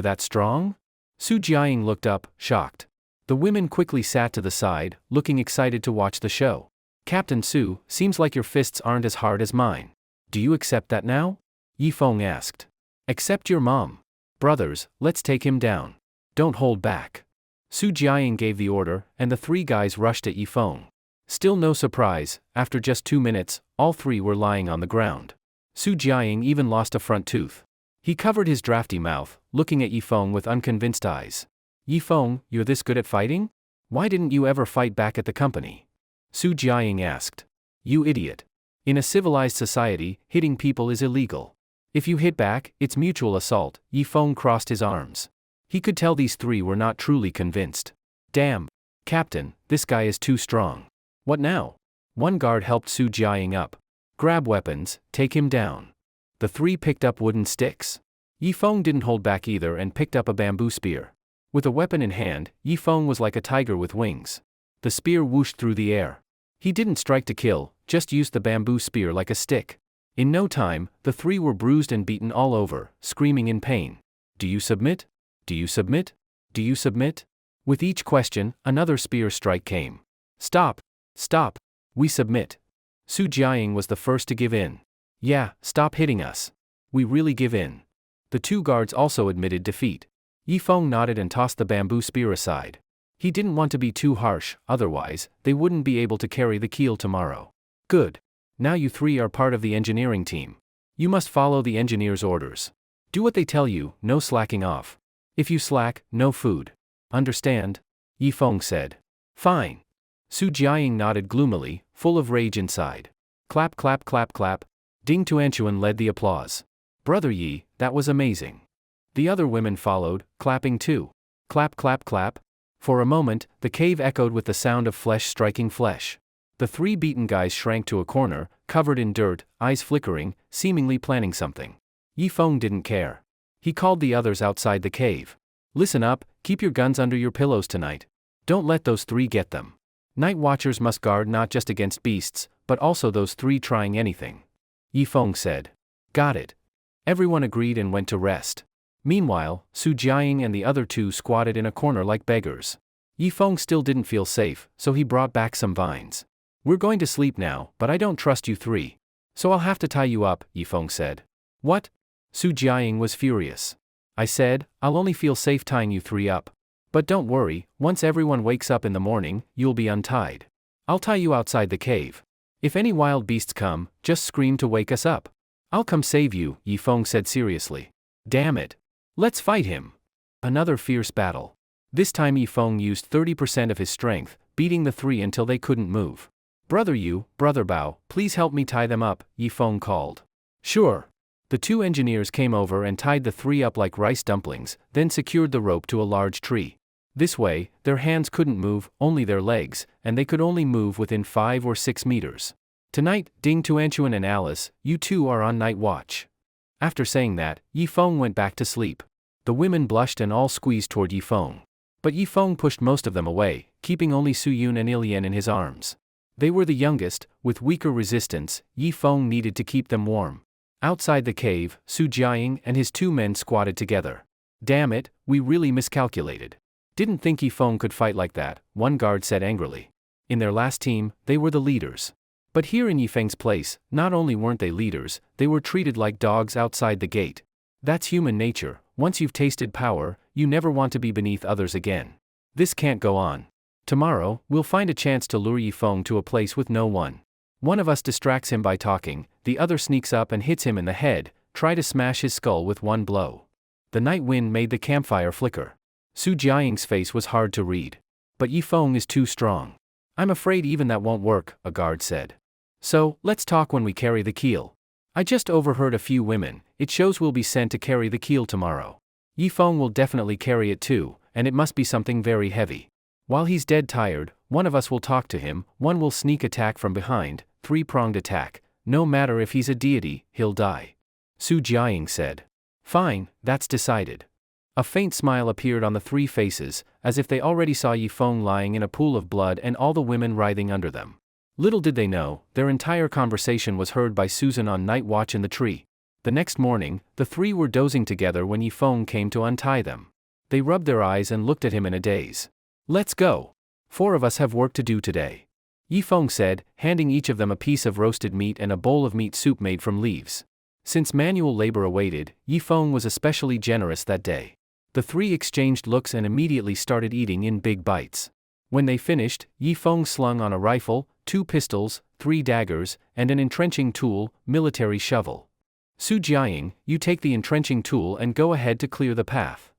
that strong? Su Jiaying looked up, shocked. The women quickly sat to the side, looking excited to watch the show. Captain Su, seems like your fists aren't as hard as mine. Do you accept that now? Yifeng asked. Accept your mom. Brothers, let's take him down. Don't hold back. Su Jiaying gave the order, and the 3 guys rushed at Yifeng. Still no surprise, after just 2 minutes, all 3 were lying on the ground. Su Jiaying even lost a front tooth. He covered his drafty mouth, looking at Yifeng with unconvinced eyes. Yifeng, you're this good at fighting? Why didn't you ever fight back at the company? Su Jiaying asked. You idiot. In a civilized society, hitting people is illegal. If you hit back, it's mutual assault. Yifeng crossed his arms. He could tell these three were not truly convinced. Damn. Captain, this guy is too strong. What now? One guard helped Su Jiaying up. Grab weapons, take him down. The three picked up wooden sticks. Yifeng didn't hold back either and picked up a bamboo spear. With a weapon in hand, Yifeng was like a tiger with wings. The spear whooshed through the air. He didn't strike to kill, just used the bamboo spear like a stick. In no time, the three were bruised and beaten all over, screaming in pain. Do you submit? Do you submit? Do you submit? With each question, another spear strike came. Stop! Stop! We submit. Su Jiaying was the first to give in. Yeah, stop hitting us. We really give in. The two guards also admitted defeat. Yifeng nodded and tossed the bamboo spear aside. He didn't want to be too harsh, otherwise, they wouldn't be able to carry the keel tomorrow. Good. Now you three are part of the engineering team. You must follow the engineer's orders. Do what they tell you, no slacking off. If you slack, no food. Understand? Yifeng said. Fine. Su Jiaying nodded gloomily, full of rage inside. Clap clap clap clap. Ding Tuanchuan led the applause. Brother Yi, that was amazing. The other women followed, clapping too. Clap clap clap. For a moment, the cave echoed with the sound of flesh striking flesh. The three beaten guys shrank to a corner, covered in dirt, eyes flickering, seemingly planning something. Yifeng didn't care. He called the others outside the cave. Listen up, keep your guns under your pillows tonight. Don't let those three get them. Night watchers must guard not just against beasts, but also those three trying anything. Yifeng said. Got it. Everyone agreed and went to rest. Meanwhile, Su Jiaying and the other two squatted in a corner like beggars. Yifeng still didn't feel safe, so he brought back some vines. We're going to sleep now, but I don't trust you three. So I'll have to tie you up, Yifeng said. What? Su Jiaying was furious. I said, I'll only feel safe tying you three up. But don't worry, once everyone wakes up in the morning, you'll be untied. I'll tie you outside the cave. If any wild beasts come, just scream to wake us up. I'll come save you, Yifeng said seriously. Damn it. Let's fight him. Another fierce battle. This time Yifeng used 30% of his strength, beating the three until they couldn't move. Brother Yu, Brother Bao, please help me tie them up, Yifeng called. Sure. The two engineers came over and tied the three up like rice dumplings, then secured the rope to a large tree. This way, their hands couldn't move, only their legs, and they could only move within 5 or 6 meters. Tonight, Ding Tuanchuan and Alice, you two are on night watch. After saying that, Yifeng went back to sleep. The women blushed and all squeezed toward Yifeng. But Yifeng pushed most of them away, keeping only Su Yun and Ilian in his arms. They were the youngest, with weaker resistance. Yifeng needed to keep them warm. Outside the cave, Su Jiaying and his two men squatted together. Damn it, we really miscalculated. Didn't think Yifeng could fight like that, one guard said angrily. In their last team, they were the leaders. But here in Yifeng's place, not only weren't they leaders, they were treated like dogs outside the gate. That's human nature. Once you've tasted power, you never want to be beneath others again. This can't go on. Tomorrow, we'll find a chance to lure Yifeng to a place with no one. One of us distracts him by talking, the other sneaks up and hits him in the head, try to smash his skull with one blow. The night wind made the campfire flicker. Su Jiaying's face was hard to read. But Yifeng is too strong. I'm afraid even that won't work, a guard said. So, let's talk when we carry the keel. I just overheard a few women, it shows we'll be sent to carry the keel tomorrow. Yifeng will definitely carry it too, and it must be something very heavy. While he's dead tired, one of us will talk to him, one will sneak attack from behind, three-pronged attack, no matter if he's a deity, he'll die. Su Jiaying said. Fine, that's decided. A faint smile appeared on the three faces, as if they already saw Yifeng lying in a pool of blood and all the women writhing under them. Little did they know, their entire conversation was heard by Susan on night watch in the tree. The next morning, the three were dozing together when Yifeng came to untie them. They rubbed their eyes and looked at him in a daze. Let's go. 4 of us have work to do today. Yifeng said, handing each of them a piece of roasted meat and a bowl of meat soup made from leaves. Since manual labor awaited, Yifeng was especially generous that day. The three exchanged looks and immediately started eating in big bites. When they finished, Yifeng slung on a rifle, 2 pistols, 3 daggers, and an entrenching tool, military shovel. Su Jiaying, you take the entrenching tool and go ahead to clear the path.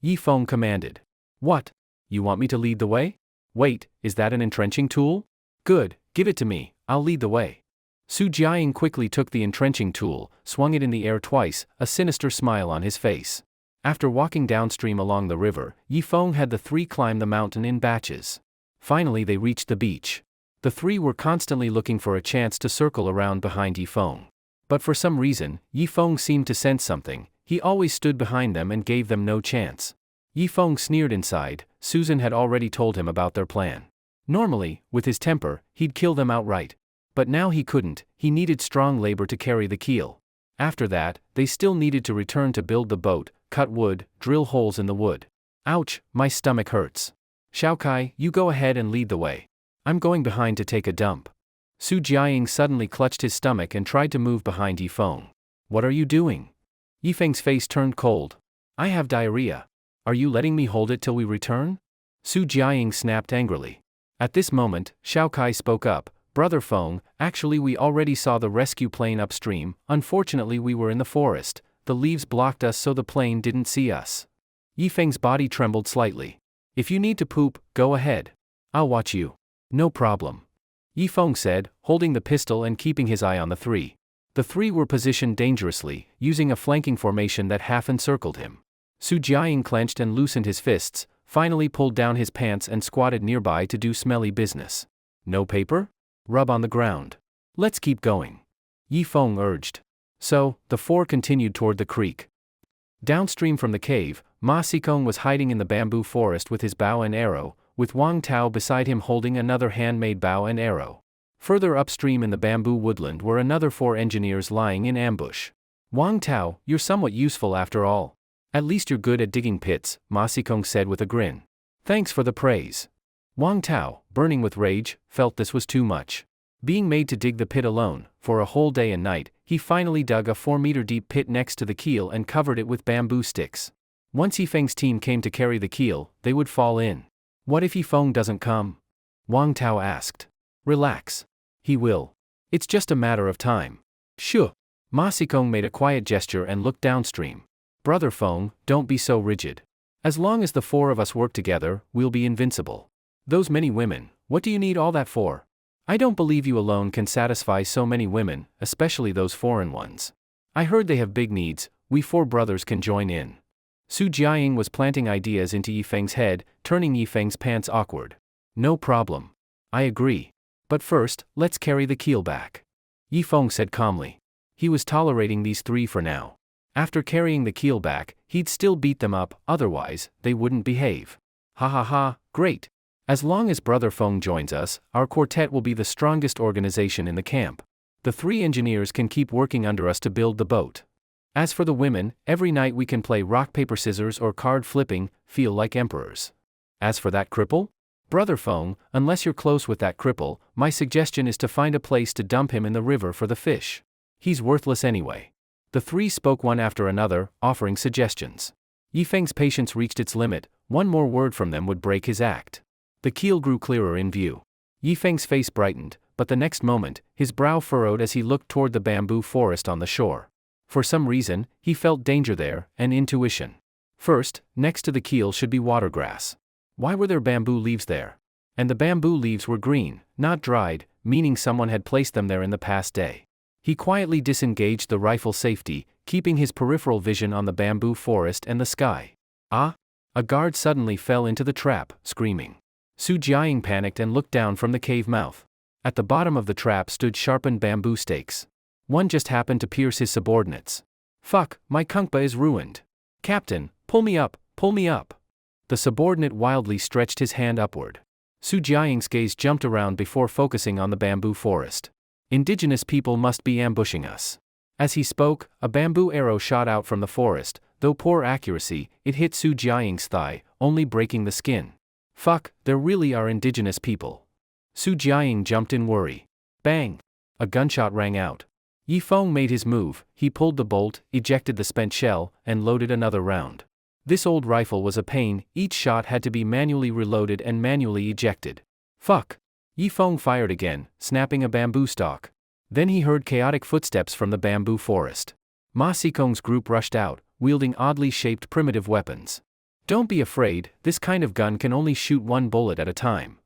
Yifeng commanded. What? You want me to lead the way? Wait, is that an entrenching tool? Good, give it to me, I'll lead the way. Su Jiaying quickly took the entrenching tool, swung it in the air twice, a sinister smile on his face. After walking downstream along the river, Yifeng had the three climb the mountain in batches. Finally they reached the beach. The three were constantly looking for a chance to circle around behind Yifeng. But for some reason, Yifeng seemed to sense something. He always stood behind them and gave them no chance. Yifeng sneered inside. Susan had already told him about their plan. Normally, with his temper, he'd kill them outright. But now he couldn't, he needed strong labor to carry the keel. After that, they still needed to return to build the boat, cut wood, drill holes in the wood. Ouch, my stomach hurts. Xiaokai, you go ahead and lead the way. I'm going behind to take a dump. Su Jiaying suddenly clutched his stomach and tried to move behind Yifeng. What are you doing? Yifeng's face turned cold. I have diarrhea. Are you letting me hold it till we return? Su Jiaying snapped angrily. At this moment, Xiaokai spoke up. Brother Feng, actually we already saw the rescue plane upstream. Unfortunately we were in the forest. The leaves blocked us so the plane didn't see us. Yifeng's body trembled slightly. If you need to poop, go ahead. I'll watch you. No problem. Yifeng said, holding the pistol and keeping his eye on the three. The three were positioned dangerously, using a flanking formation that half encircled him. Su Jiaying clenched and loosened his fists, finally pulled down his pants and squatted nearby to do smelly business. No paper? Rub on the ground. Let's keep going. Yifeng urged. So, the four continued toward the creek. Downstream from the cave, Ma Xikong was hiding in the bamboo forest with his bow and arrow, with Wang Tao beside him holding another handmade bow and arrow. Further upstream in the bamboo woodland were another four engineers lying in ambush. Wang Tao, you're somewhat useful after all. At least you're good at digging pits, Ma Xikong said with a grin. Thanks for the praise. Wang Tao, burning with rage, felt this was too much. Being made to dig the pit alone, for a whole day and night, he finally dug a 4-meter-deep pit next to the keel and covered it with bamboo sticks. Once Yifeng's team came to carry the keel, they would fall in. What if Yifeng doesn't come? Wang Tao asked. Relax. He will. It's just a matter of time. Shoo. Ma Xikong made a quiet gesture and looked downstream. Brother Feng, don't be so rigid. As long as the four of us work together, we'll be invincible. Those many women, what do you need all that for? I don't believe you alone can satisfy so many women, especially those foreign ones. I heard they have big needs, we four brothers can join in. Su Jiaying was planting ideas into Yifeng's head, turning Yifeng's pants awkward. No problem. I agree. But first, let's carry the keel back. Yifeng said calmly. He was tolerating these three for now. After carrying the keel back, he'd still beat them up, otherwise, they wouldn't behave. Ha ha ha, great. As long as Brother Feng joins us, our quartet will be the strongest organization in the camp. The three engineers can keep working under us to build the boat. As for the women, every night we can play rock paper scissors or card flipping, feel like emperors. As for that cripple? Brother Feng, unless you're close with that cripple, my suggestion is to find a place to dump him in the river for the fish. He's worthless anyway. The three spoke one after another, offering suggestions. Yifeng's patience reached its limit, one more word from them would break his act. The keel grew clearer in view. Yifeng's face brightened, but the next moment, his brow furrowed as he looked toward the bamboo forest on the shore. For some reason, he felt danger there, an intuition. First, next to the keel should be watergrass. Why were there bamboo leaves there? And the bamboo leaves were green, not dried, meaning someone had placed them there in the past day. He quietly disengaged the rifle safety, keeping his peripheral vision on the bamboo forest and the sky. Ah! A guard suddenly fell into the trap, screaming. Su Jiaying panicked and looked down from the cave mouth. At the bottom of the trap stood sharpened bamboo stakes. One just happened to pierce his subordinates. Fuck, my kunkpa is ruined. Captain, pull me up, pull me up. The subordinate wildly stretched his hand upward. Su Jiaying's gaze jumped around before focusing on the bamboo forest. Indigenous people must be ambushing us. As he spoke, a bamboo arrow shot out from the forest. Though poor accuracy, it hit Su Jiaying's thigh, only breaking the skin. Fuck, there really are indigenous people. Su Jiaying jumped in worry. Bang! A gunshot rang out. Yifeng made his move, he pulled the bolt, ejected the spent shell, and loaded another round. This old rifle was a pain, each shot had to be manually reloaded and manually ejected. Fuck! Yifeng fired again, snapping a bamboo stalk. Then he heard chaotic footsteps from the bamboo forest. Ma Xikong's group rushed out, wielding oddly shaped primitive weapons. Don't be afraid, this kind of gun can only shoot one bullet at a time.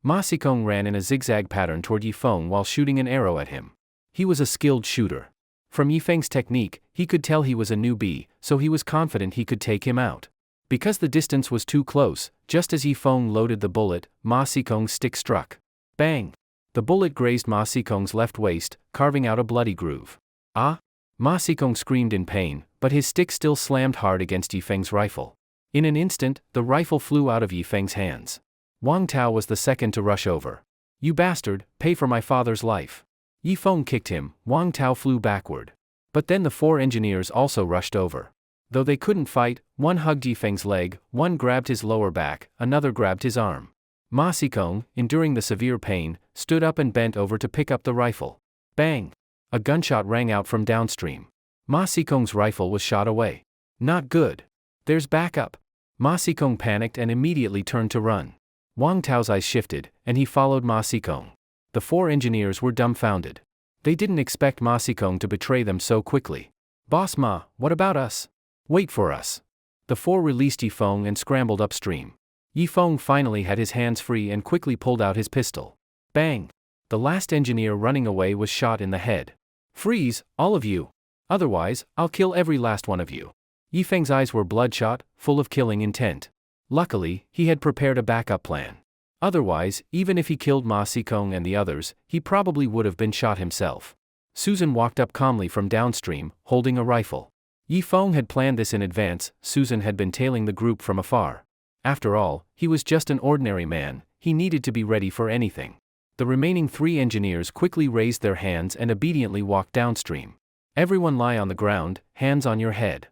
Ma Xikong ran in a zigzag pattern toward Yifeng while shooting an arrow at him. He was a skilled shooter. From Yifeng's technique, he could tell he was a newbie, so he was confident he could take him out. Because the distance was too close, just as Yifeng loaded the bullet, Ma Xikong's stick struck. Bang! The bullet grazed Ma Xikong's left waist, carving out a bloody groove. Ah! Ma Xikong screamed in pain, but his stick still slammed hard against Yifeng's rifle. In an instant, the rifle flew out of Yifeng's hands. Wang Tao was the second to rush over. You bastard, pay for my father's life. Yifeng kicked him, Wang Tao flew backward. But then the 4 engineers also rushed over. Though they couldn't fight, one hugged Yifeng's leg, one grabbed his lower back, another grabbed his arm. Ma Xikong, enduring the severe pain, stood up and bent over to pick up the rifle. Bang! A gunshot rang out from downstream. Ma Xikong's rifle was shot away. Not good. There's backup. Ma Xikong panicked and immediately turned to run. Wang Tao's eyes shifted, and he followed Ma Xikong. The 4 engineers were dumbfounded. They didn't expect Ma Xikong to betray them so quickly. Boss Ma, what about us? Wait for us. The 4 released Yifeng and scrambled upstream. Yifeng finally had his hands free and quickly pulled out his pistol. Bang! The last engineer running away was shot in the head. Freeze, all of you! Otherwise, I'll kill every last one of you. Yifeng's eyes were bloodshot, full of killing intent. Luckily, he had prepared a backup plan. Otherwise, even if he killed Ma Xikong and the others, he probably would have been shot himself. Susan walked up calmly from downstream, holding a rifle. Yifeng had planned this in advance. Susan had been tailing the group from afar. After all, he was just an ordinary man, he needed to be ready for anything. The remaining 3 engineers quickly raised their hands and obediently walked downstream. Everyone lie on the ground, hands on your head.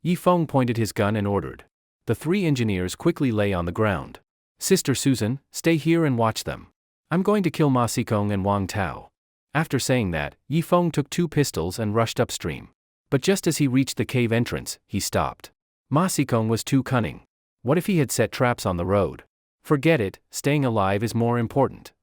Yifeng pointed his gun and ordered. The 3 engineers quickly lay on the ground. Sister Susan, stay here and watch them. I'm going to kill Ma Xikong and Wang Tao. After saying that, Yifeng took 2 pistols and rushed upstream. But just as he reached the cave entrance, he stopped. Ma Xikong was too cunning. What if he had set traps on the road? Forget it, staying alive is more important.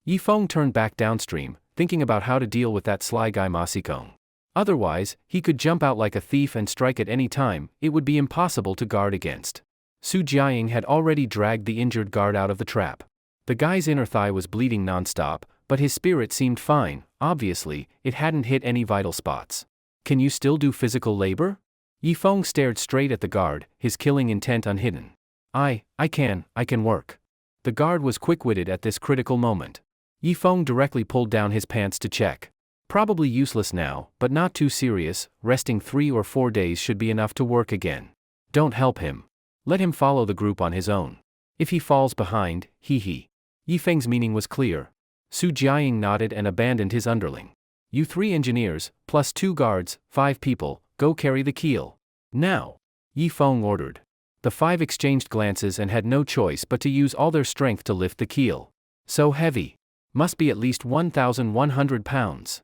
Yifeng turned back downstream, thinking about how to deal with that sly guy Ma Xikong. Otherwise, he could jump out like a thief and strike at any time, it would be impossible to guard against. Su Jiaying had already dragged the injured guard out of the trap. The guy's inner thigh was bleeding nonstop, but his spirit seemed fine, obviously, it hadn't hit any vital spots. Can you still do physical labor? Yifeng stared straight at the guard, his killing intent unhidden. I can work. The guard was quick-witted at this critical moment. Yifeng directly pulled down his pants to check. Probably useless now, but not too serious, resting 3 or 4 days should be enough to work again. Don't help him. Let him follow the group on his own. If he falls behind, hee. Yifeng's meaning was clear. Su Jiaying nodded and abandoned his underling. You 3 engineers, plus 2 guards, 5 people, go carry the keel. Now! Yifeng ordered. The 5 exchanged glances and had no choice but to use all their strength to lift the keel. So heavy. Must be at least 1,100 pounds.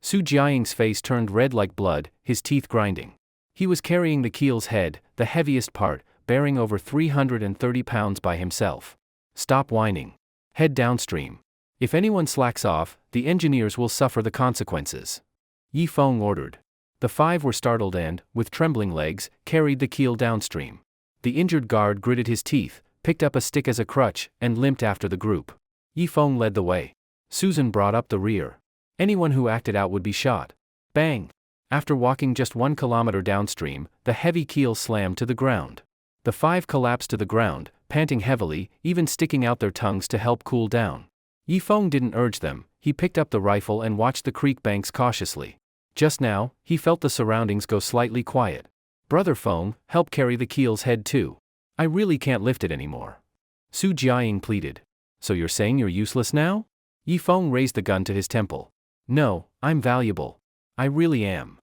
Su Jiaying's face turned red like blood, his teeth grinding. He was carrying the keel's head, the heaviest part, bearing over 330 pounds by himself. Stop whining. Head downstream. If anyone slacks off, the engineers will suffer the consequences. Yifeng ordered. The 5 were startled and, with trembling legs, carried the keel downstream. The injured guard gritted his teeth, picked up a stick as a crutch, and limped after the group. Yifeng led the way. Susan brought up the rear. Anyone who acted out would be shot. Bang! After walking just 1 kilometer downstream, the heavy keel slammed to the ground. The 5 collapsed to the ground, panting heavily, even sticking out their tongues to help cool down. Yifeng didn't urge them, he picked up the rifle and watched the creek banks cautiously. Just now, he felt the surroundings go slightly quiet. Brother Feng, help carry the keel's head too. I really can't lift it anymore. Su Jiaying pleaded. So you're saying you're useless now? Yifeng raised the gun to his temple. No, I'm valuable. I really am.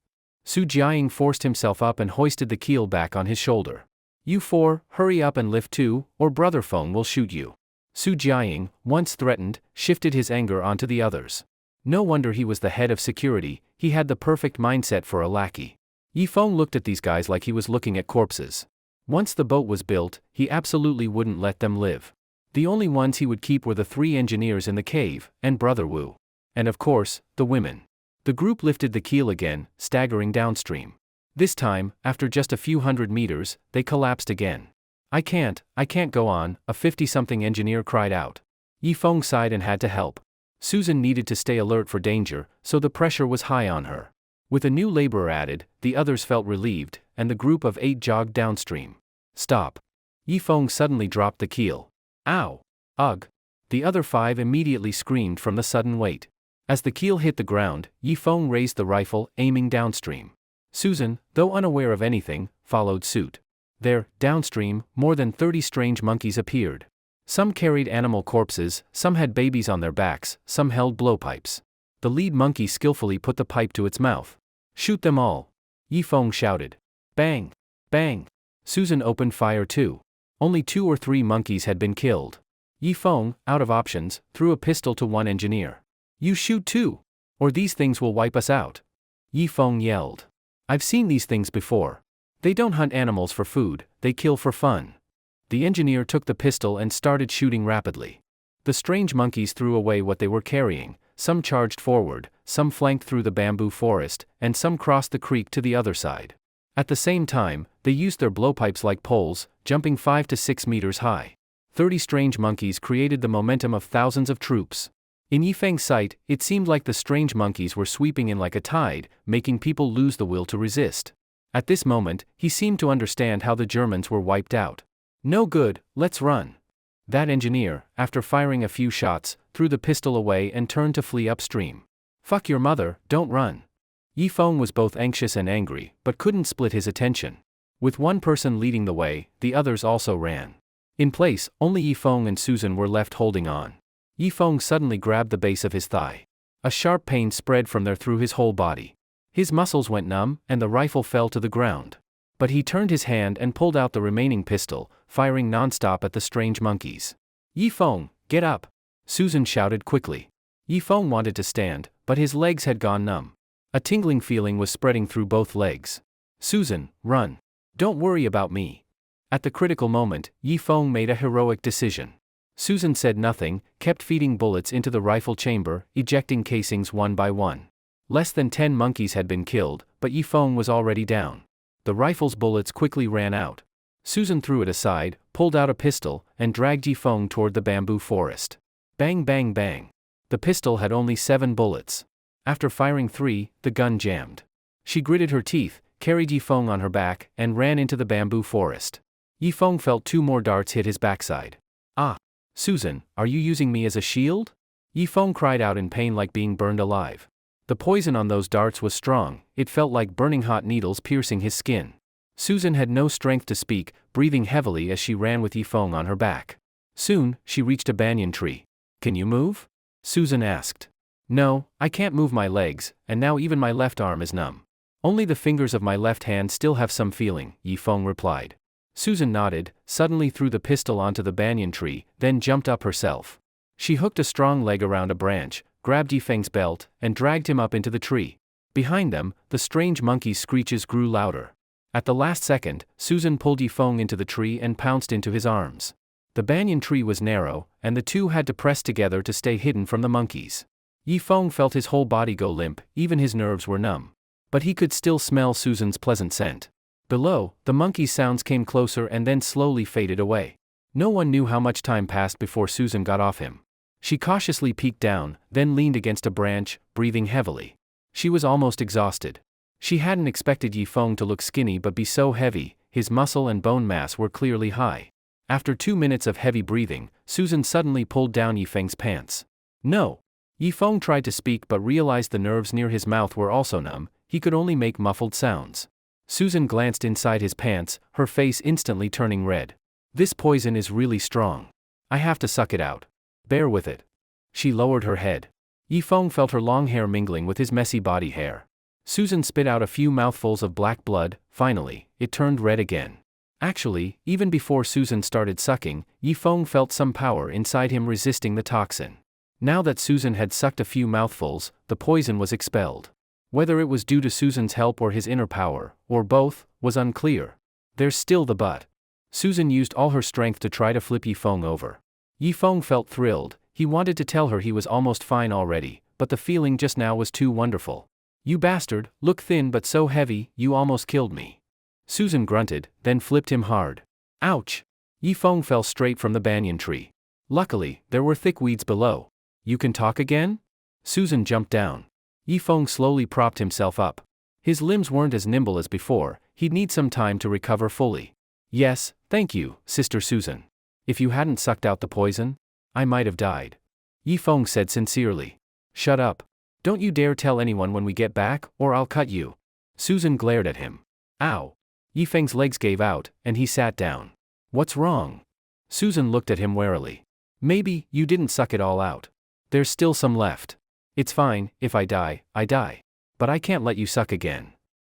Su Jiaying forced himself up and hoisted the keel back on his shoulder. You 4, hurry up and lift too, or Brother Feng will shoot you. Su Jiaying, once threatened, shifted his anger onto the others. No wonder he was the head of security, he had the perfect mindset for a lackey. Yifeng looked at these guys like he was looking at corpses. Once the boat was built, he absolutely wouldn't let them live. The only ones he would keep were the 3 engineers in the cave, and Brother Wu. And of course, the women. The group lifted the keel again, staggering downstream. This time, after just a few hundred meters, they collapsed again. I can't go on, a 50-something engineer cried out. Yifeng sighed and had to help. Susan needed to stay alert for danger, so the pressure was high on her. With a new laborer added, the others felt relieved, and the group of 8 jogged downstream. Stop. Yifeng suddenly dropped the keel. Ow! Ugh! The other 5 immediately screamed from the sudden weight. As the keel hit the ground, Yifeng raised the rifle, aiming downstream. Susan, though unaware of anything, followed suit. There, downstream, more than 30 strange monkeys appeared. Some carried animal corpses, some had babies on their backs, some held blowpipes. The lead monkey skillfully put the pipe to its mouth. Shoot them all! Yifeng shouted. Bang! Bang! Susan opened fire too. Only 2 or 3 monkeys had been killed. Yifeng, out of options, threw a pistol to one engineer. You shoot too! Or these things will wipe us out! Yifeng yelled. I've seen these things before. They don't hunt animals for food, they kill for fun. The engineer took the pistol and started shooting rapidly. The strange monkeys threw away what they were carrying, some charged forward, some flanked through the bamboo forest, and some crossed the creek to the other side. At the same time, they used their blowpipes like poles, jumping 5 to 6 meters high. 30 strange monkeys created the momentum of thousands of troops. In Yifeng's sight, it seemed like the strange monkeys were sweeping in like a tide, making people lose the will to resist. At this moment, he seemed to understand how the Germans were wiped out. No good, let's run. That engineer, after firing a few shots, threw the pistol away and turned to flee upstream. Fuck your mother, don't run. Yifeng was both anxious and angry, but couldn't split his attention. With one person leading the way, the others also ran. In place, only Yifeng and Susan were left holding on. Yifeng suddenly grabbed the base of his thigh. A sharp pain spread from there through his whole body. His muscles went numb, and the rifle fell to the ground. But he turned his hand and pulled out the remaining pistol, firing non-stop at the strange monkeys. Yifeng, get up! Susan shouted quickly. Yifeng wanted to stand, but his legs had gone numb. A tingling feeling was spreading through both legs. Susan, run. Don't worry about me. At the critical moment, Yifeng made a heroic decision. Susan said nothing, kept feeding bullets into the rifle chamber, ejecting casings one by one. Less than 10 monkeys had been killed, but Yifeng was already down. The rifle's bullets quickly ran out. Susan threw it aside, pulled out a pistol, and dragged Yifeng toward the bamboo forest. Bang bang bang. The pistol had only 7 bullets. After firing 3, the gun jammed. She gritted her teeth, carried Yifeng on her back, and ran into the bamboo forest. Yifeng felt 2 more darts hit his backside. Ah! Susan, are you using me as a shield? Yifeng cried out in pain like being burned alive. The poison on those darts was strong, it felt like burning hot needles piercing his skin. Susan had no strength to speak, breathing heavily as she ran with Yifeng on her back. Soon, she reached a banyan tree. Can you move? Susan asked. No, I can't move my legs, and now even my left arm is numb. Only the fingers of my left hand still have some feeling, Yifeng replied. Susan nodded, suddenly threw the pistol onto the banyan tree, then jumped up herself. She hooked a strong leg around a branch, grabbed Yifeng's belt, and dragged him up into the tree. Behind them, the strange monkey's screeches grew louder. At the last second, Susan pulled Yifeng into the tree and pounced into his arms. The banyan tree was narrow, and the two had to press together to stay hidden from the monkeys. Yifeng felt his whole body go limp, even his nerves were numb. But he could still smell Susan's pleasant scent. Below, the monkey's sounds came closer and then slowly faded away. No one knew how much time passed before Susan got off him. She cautiously peeked down, then leaned against a branch, breathing heavily. She was almost exhausted. She hadn't expected Yifeng to look skinny but be so heavy, his muscle and bone mass were clearly high. After 2 minutes of heavy breathing, Susan suddenly pulled down Yifeng's pants. No! Yifeng tried to speak but realized the nerves near his mouth were also numb, he could only make muffled sounds. Susan glanced inside his pants, her face instantly turning red. This poison is really strong. I have to suck it out. Bear with it. She lowered her head. Yifeng felt her long hair mingling with his messy body hair. Susan spit out a few mouthfuls of black blood, finally, it turned red again. Actually, even before Susan started sucking, Yifeng felt some power inside him resisting the toxin. Now that Susan had sucked a few mouthfuls, the poison was expelled. Whether it was due to Susan's help or his inner power, or both, was unclear. There's still the but. Susan used all her strength to try to flip Yifeng over. Yifeng felt thrilled, he wanted to tell her he was almost fine already, but the feeling just now was too wonderful. You bastard, look thin but so heavy, you almost killed me. Susan grunted, then flipped him hard. Ouch! Yifeng fell straight from the banyan tree. Luckily, there were thick weeds below. You can talk again? Susan jumped down. Yifeng slowly propped himself up. His limbs weren't as nimble as before, he'd need some time to recover fully. Yes, thank you, Sister Susan. If you hadn't sucked out the poison, I might have died. Yifeng said sincerely. Shut up. Don't you dare tell anyone when we get back, or I'll cut you. Susan glared at him. Ow. Yifeng's legs gave out, and he sat down. What's wrong? Susan looked at him warily. Maybe you didn't suck it all out. There's still some left. It's fine, if I die, I die. But I can't let you suck again.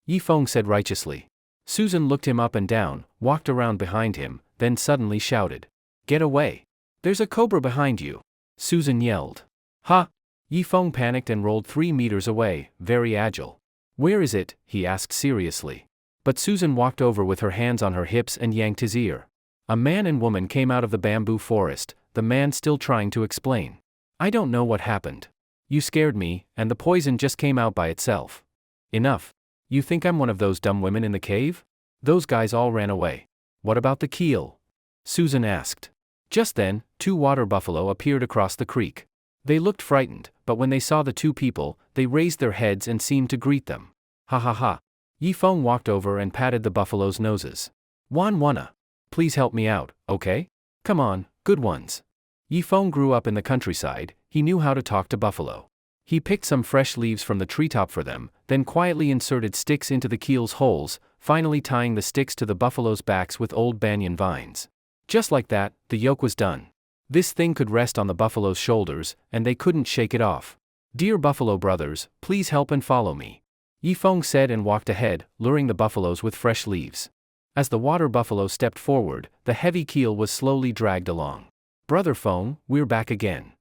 Yifeng said righteously. Susan looked him up and down, walked around behind him, then suddenly shouted. Get away. There's a cobra behind you. Susan yelled. Ha! Yifeng panicked and rolled 3 meters away, very agile. Where is it? He asked seriously. But Susan walked over with her hands on her hips and yanked his ear. A man and woman came out of the bamboo forest, the man still trying to explain. I don't know what happened. You scared me, and the poison just came out by itself. Enough. You think I'm one of those dumb women in the cave? Those guys all ran away. What about the keel? Susan asked. Just then, 2 water buffalo appeared across the creek. They looked frightened, but when they saw the 2 people, they raised their heads and seemed to greet them. Ha ha ha. Yifeng walked over and patted the buffaloes' noses. Wanna. Please help me out, okay? Come on, good ones. Yifeng grew up in the countryside, he knew how to talk to buffalo. He picked some fresh leaves from the treetop for them, then quietly inserted sticks into the keel's holes, finally tying the sticks to the buffaloes' backs with old banyan vines. Just like that, the yoke was done. This thing could rest on the buffalo's shoulders, and they couldn't shake it off. Dear buffalo brothers, please help and follow me. Yifeng said and walked ahead, luring the buffaloes with fresh leaves. As the water buffalo stepped forward, the heavy keel was slowly dragged along. Brother Feng, we're back again.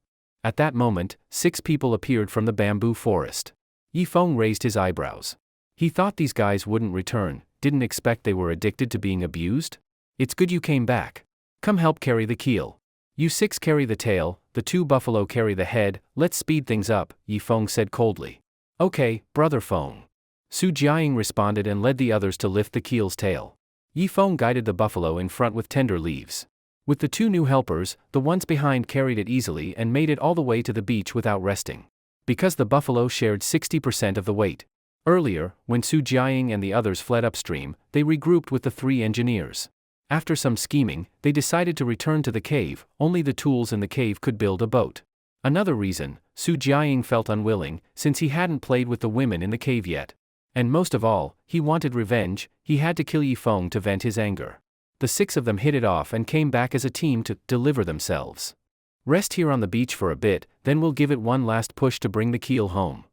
At that moment, 6 people appeared from the bamboo forest. Yifeng raised his eyebrows. He thought these guys wouldn't return, didn't expect they were addicted to being abused. It's good you came back. Come help carry the keel. You 6 carry the tail, the 2 buffalo carry the head, let's speed things up, Yifeng said coldly. Okay, Brother Feng. Su Jiaying responded and led the others to lift the keel's tail. Yifeng guided the buffalo in front with tender leaves. With the 2 new helpers, the ones behind carried it easily and made it all the way to the beach without resting. Because the buffalo shared 60% of the weight. Earlier, when Su Jiaying and the others fled upstream, they regrouped with the 3 engineers. After some scheming, they decided to return to the cave, only the tools in the cave could build a boat. Another reason, Su Jiaying felt unwilling, since he hadn't played with the women in the cave yet. And most of all, he wanted revenge, he had to kill Yifeng to vent his anger. The 6 of them hit it off and came back as a team to deliver themselves. Rest here on the beach for a bit, then we'll give it one last push to bring the keel home.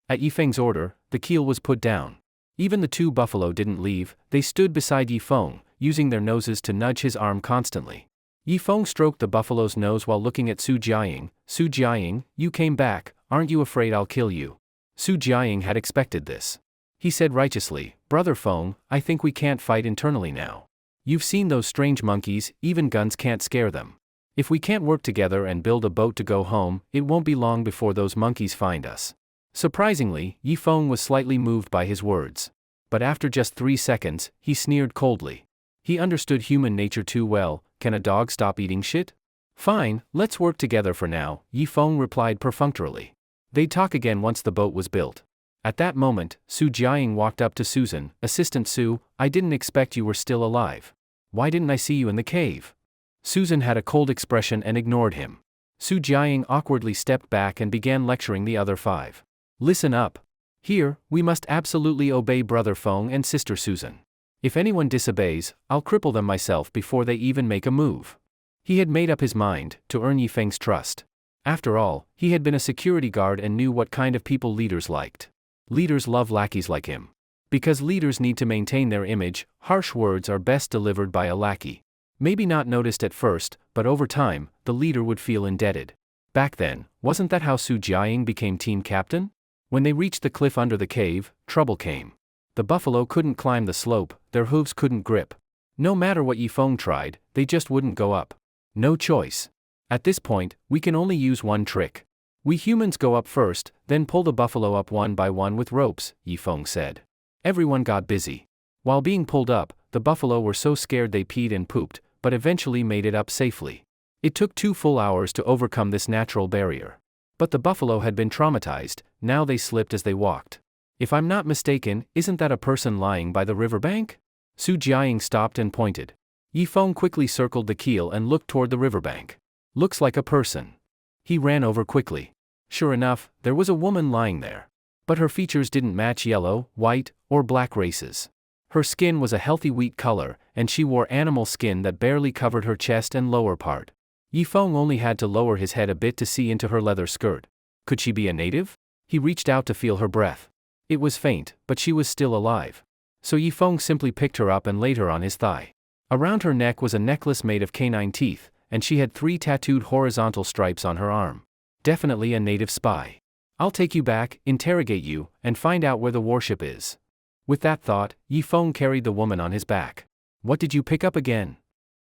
At Yifeng's order, the keel was put down. Even the 2 buffalo didn't leave, they stood beside Yifeng, using their noses to nudge his arm constantly. Yifeng stroked the buffalo's nose while looking at Su Jiaying. Su Jiaying, you came back, aren't you afraid I'll kill you? Su Jiaying had expected this. He said righteously, Brother Feng, I think we can't fight internally now. You've seen those strange monkeys, even guns can't scare them. If we can't work together and build a boat to go home, it won't be long before those monkeys find us. Surprisingly, Yifeng was slightly moved by his words. But after just 3 seconds, he sneered coldly. He understood human nature too well. Can a dog stop eating shit? Fine, let's work together for now, Yifeng replied perfunctorily. They'd talk again once the boat was built. At that moment, Su Jiaying walked up to Susan. Assistant Su, I didn't expect you were still alive. Why didn't I see you in the cave? Susan had a cold expression and ignored him. Su Jiaying awkwardly stepped back and began lecturing the other 5. Listen up. Here, we must absolutely obey Brother Feng and Sister Susan. If anyone disobeys, I'll cripple them myself before they even make a move. He had made up his mind to earn Yifeng's trust. After all, he had been a security guard and knew what kind of people leaders liked. Leaders love lackeys like him. Because leaders need to maintain their image, harsh words are best delivered by a lackey. Maybe not noticed at first, but over time, the leader would feel indebted. Back then, wasn't that how Su Jiaying became team captain? When they reached the cliff under the cave, trouble came. The buffalo couldn't climb the slope, their hooves couldn't grip. No matter what Yifeng tried, they just wouldn't go up. No choice. At this point, we can only use one trick. We humans go up first, then pull the buffalo up one by one with ropes, Yifeng said. Everyone got busy. While being pulled up, the buffalo were so scared they peed and pooped, but eventually made it up safely. It took 2 full hours to overcome this natural barrier. But the buffalo had been traumatized, now they slipped as they walked. If I'm not mistaken, isn't that a person lying by the riverbank? Su Jiaying stopped and pointed. Yifeng quickly circled the keel and looked toward the riverbank. Looks like a person. He ran over quickly. Sure enough, there was a woman lying there. But her features didn't match yellow, white, or black races. Her skin was a healthy wheat color, and she wore animal skin that barely covered her chest and lower part. Yifeng only had to lower his head a bit to see into her leather skirt. Could she be a native? He reached out to feel her breath. It was faint, but she was still alive. So Yifeng simply picked her up and laid her on his thigh. Around her neck was a necklace made of canine teeth, and she had 3 tattooed horizontal stripes on her arm. Definitely a native spy. I'll take you back, interrogate you, and find out where the warship is. With that thought, Yifeng carried the woman on his back. What did you pick up again?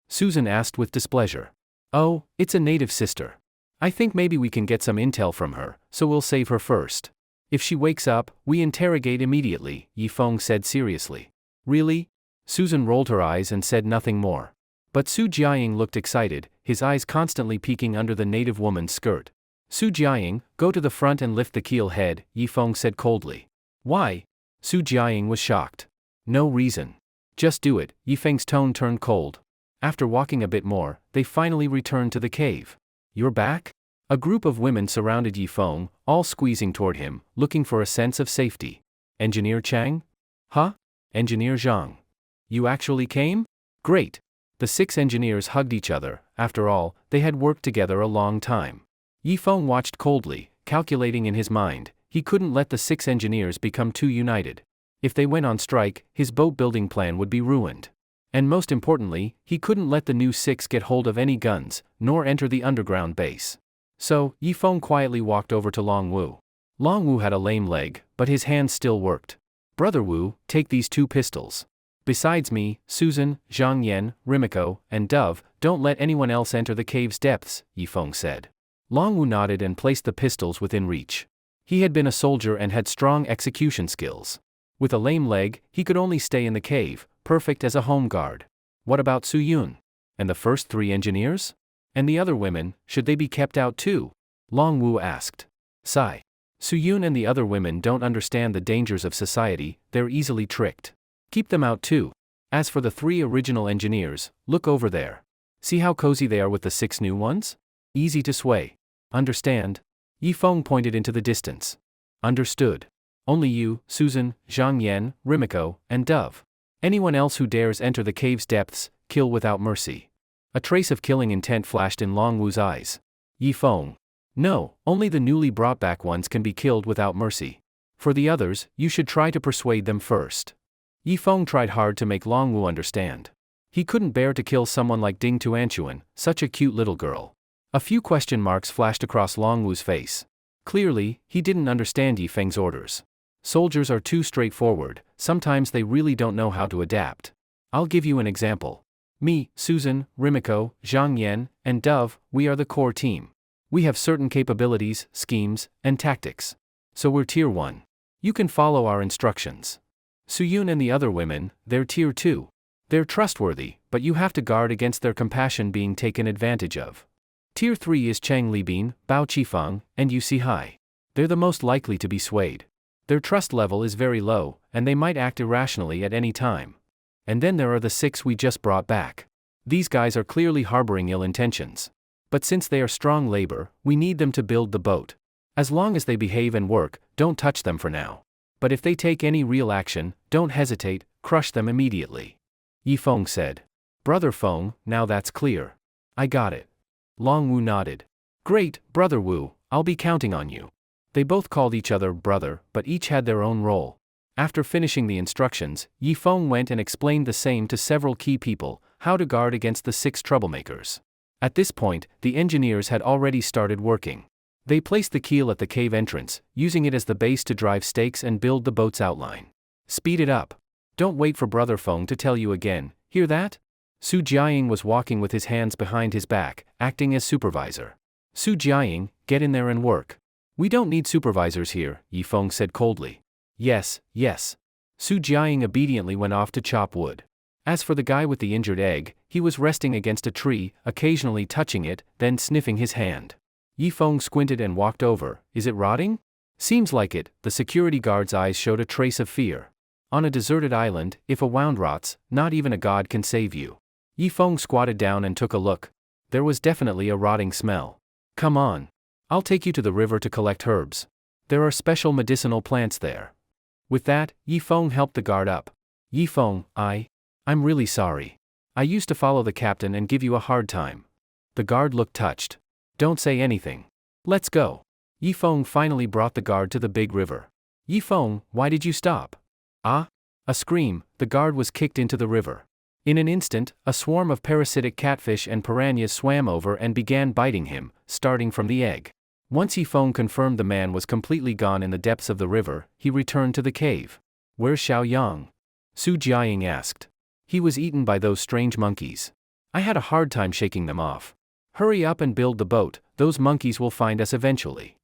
Susan asked with displeasure. Oh, it's a native sister. I think maybe we can get some intel from her, so we'll save her first. If she wakes up, we interrogate immediately, Yifeng said seriously. Really? Susan rolled her eyes and said nothing more. But Su Jiaying looked excited, his eyes constantly peeking under the native woman's skirt. Su Jiaying, go to the front and lift the keel head, Yifeng said coldly. Why? Su Jiaying was shocked. No reason. Just do it, Yifeng's tone turned cold. After walking a bit more, they finally returned to the cave. You're back? A group of women surrounded Yifeng, all squeezing toward him, looking for a sense of safety. Engineer Chang? Huh? Engineer Zhang. You actually came? Great. The 6 engineers hugged each other, after all, they had worked together a long time. Yifeng watched coldly, calculating in his mind, he couldn't let the 6 engineers become too united. If they went on strike, his boat-building plan would be ruined. And most importantly, he couldn't let the new 6 get hold of any guns, nor enter the underground base. So, Yifeng quietly walked over to Long Wu. Long Wu had a lame leg, but his hands still worked. Brother Wu, take these 2 pistols. Besides me, Susan, Zhang Yan, Rimiko, and Dove, don't let anyone else enter the cave's depths, Yifeng said. Long Wu nodded and placed the pistols within reach. He had been a soldier and had strong execution skills. With a lame leg, he could only stay in the cave, perfect as a home guard. What about Su Yun? And the first 3 engineers? And the other women, should they be kept out too? Long Wu asked. Sigh. Su Yun and the other women don't understand the dangers of society, they're easily tricked. Keep them out too. As for the 3 original engineers, look over there. See how cozy they are with the 6 new ones? Easy to sway. Understand? Yifeng pointed into the distance. Understood. Only you, Susan, Zhang Yan, Rimiko, and Dove. Anyone else who dares enter the cave's depths, kill without mercy. A trace of killing intent flashed in Long Wu's eyes. Yifeng. No, only the newly brought back ones can be killed without mercy. For the others, you should try to persuade them first. Yifeng tried hard to make Long Wu understand. He couldn't bear to kill someone like Ding Tuanchuan, such a cute little girl. A few question marks flashed across Long Wu's face. Clearly, he didn't understand Yifeng's orders. Soldiers are too straightforward, sometimes they really don't know how to adapt. I'll give you an example. Me, Susan, Rimiko, Zhang Yan, and Dove, we are the core team. We have certain capabilities, schemes, and tactics. So we're Tier 1. You can follow our instructions. Su Yun and the other women, they're Tier 2. They're trustworthy, but you have to guard against their compassion being taken advantage of. Tier 3 is Chang Libin, Bao Qifeng, and Yu Sihai. They're the most likely to be swayed. Their trust level is very low, and they might act irrationally at any time. And then there are the 6 we just brought back. These guys are clearly harboring ill intentions. But since they are strong labor, we need them to build the boat. As long as they behave and work, don't touch them for now. But if they take any real action, don't hesitate, crush them immediately. Yifeng said. Brother Feng, now that's clear. I got it. Long Wu nodded. Great, Brother Wu, I'll be counting on you. They both called each other brother, but each had their own role. After finishing the instructions, Yifeng went and explained the same to several key people, how to guard against the 6 troublemakers. At this point, the engineers had already started working. They placed the keel at the cave entrance, using it as the base to drive stakes and build the boat's outline. Speed it up. Don't wait for Brother Feng to tell you again, hear that? Su Jiaying was walking with his hands behind his back, acting as supervisor. Su Jiaying, get in there and work. We don't need supervisors here, Yifeng said coldly. Yes, yes. Su Jiaying obediently went off to chop wood. As for the guy with the injured egg, he was resting against a tree, occasionally touching it, then sniffing his hand. Yifeng squinted and walked over. Is it rotting? Seems like it, the security guard's eyes showed a trace of fear. On a deserted island, if a wound rots, not even a god can save you. Yifeng squatted down and took a look. There was definitely a rotting smell. Come on. I'll take you to the river to collect herbs. There are special medicinal plants there. With that, Yifeng helped the guard up. Yifeng, I'm really sorry. I used to follow the captain and give you a hard time. The guard looked touched. Don't say anything. Let's go. Yifeng finally brought the guard to the big river. Yifeng, why did you stop? Ah? A scream, the guard was kicked into the river. In an instant, a swarm of parasitic catfish and piranhas swam over and began biting him, starting from the egg. Once Yifeng confirmed the man was completely gone in the depths of the river, he returned to the cave. Where's Xiaoyang? Su Jiaying asked. He was eaten by those strange monkeys. I had a hard time shaking them off. Hurry up and build the boat, those monkeys will find us eventually.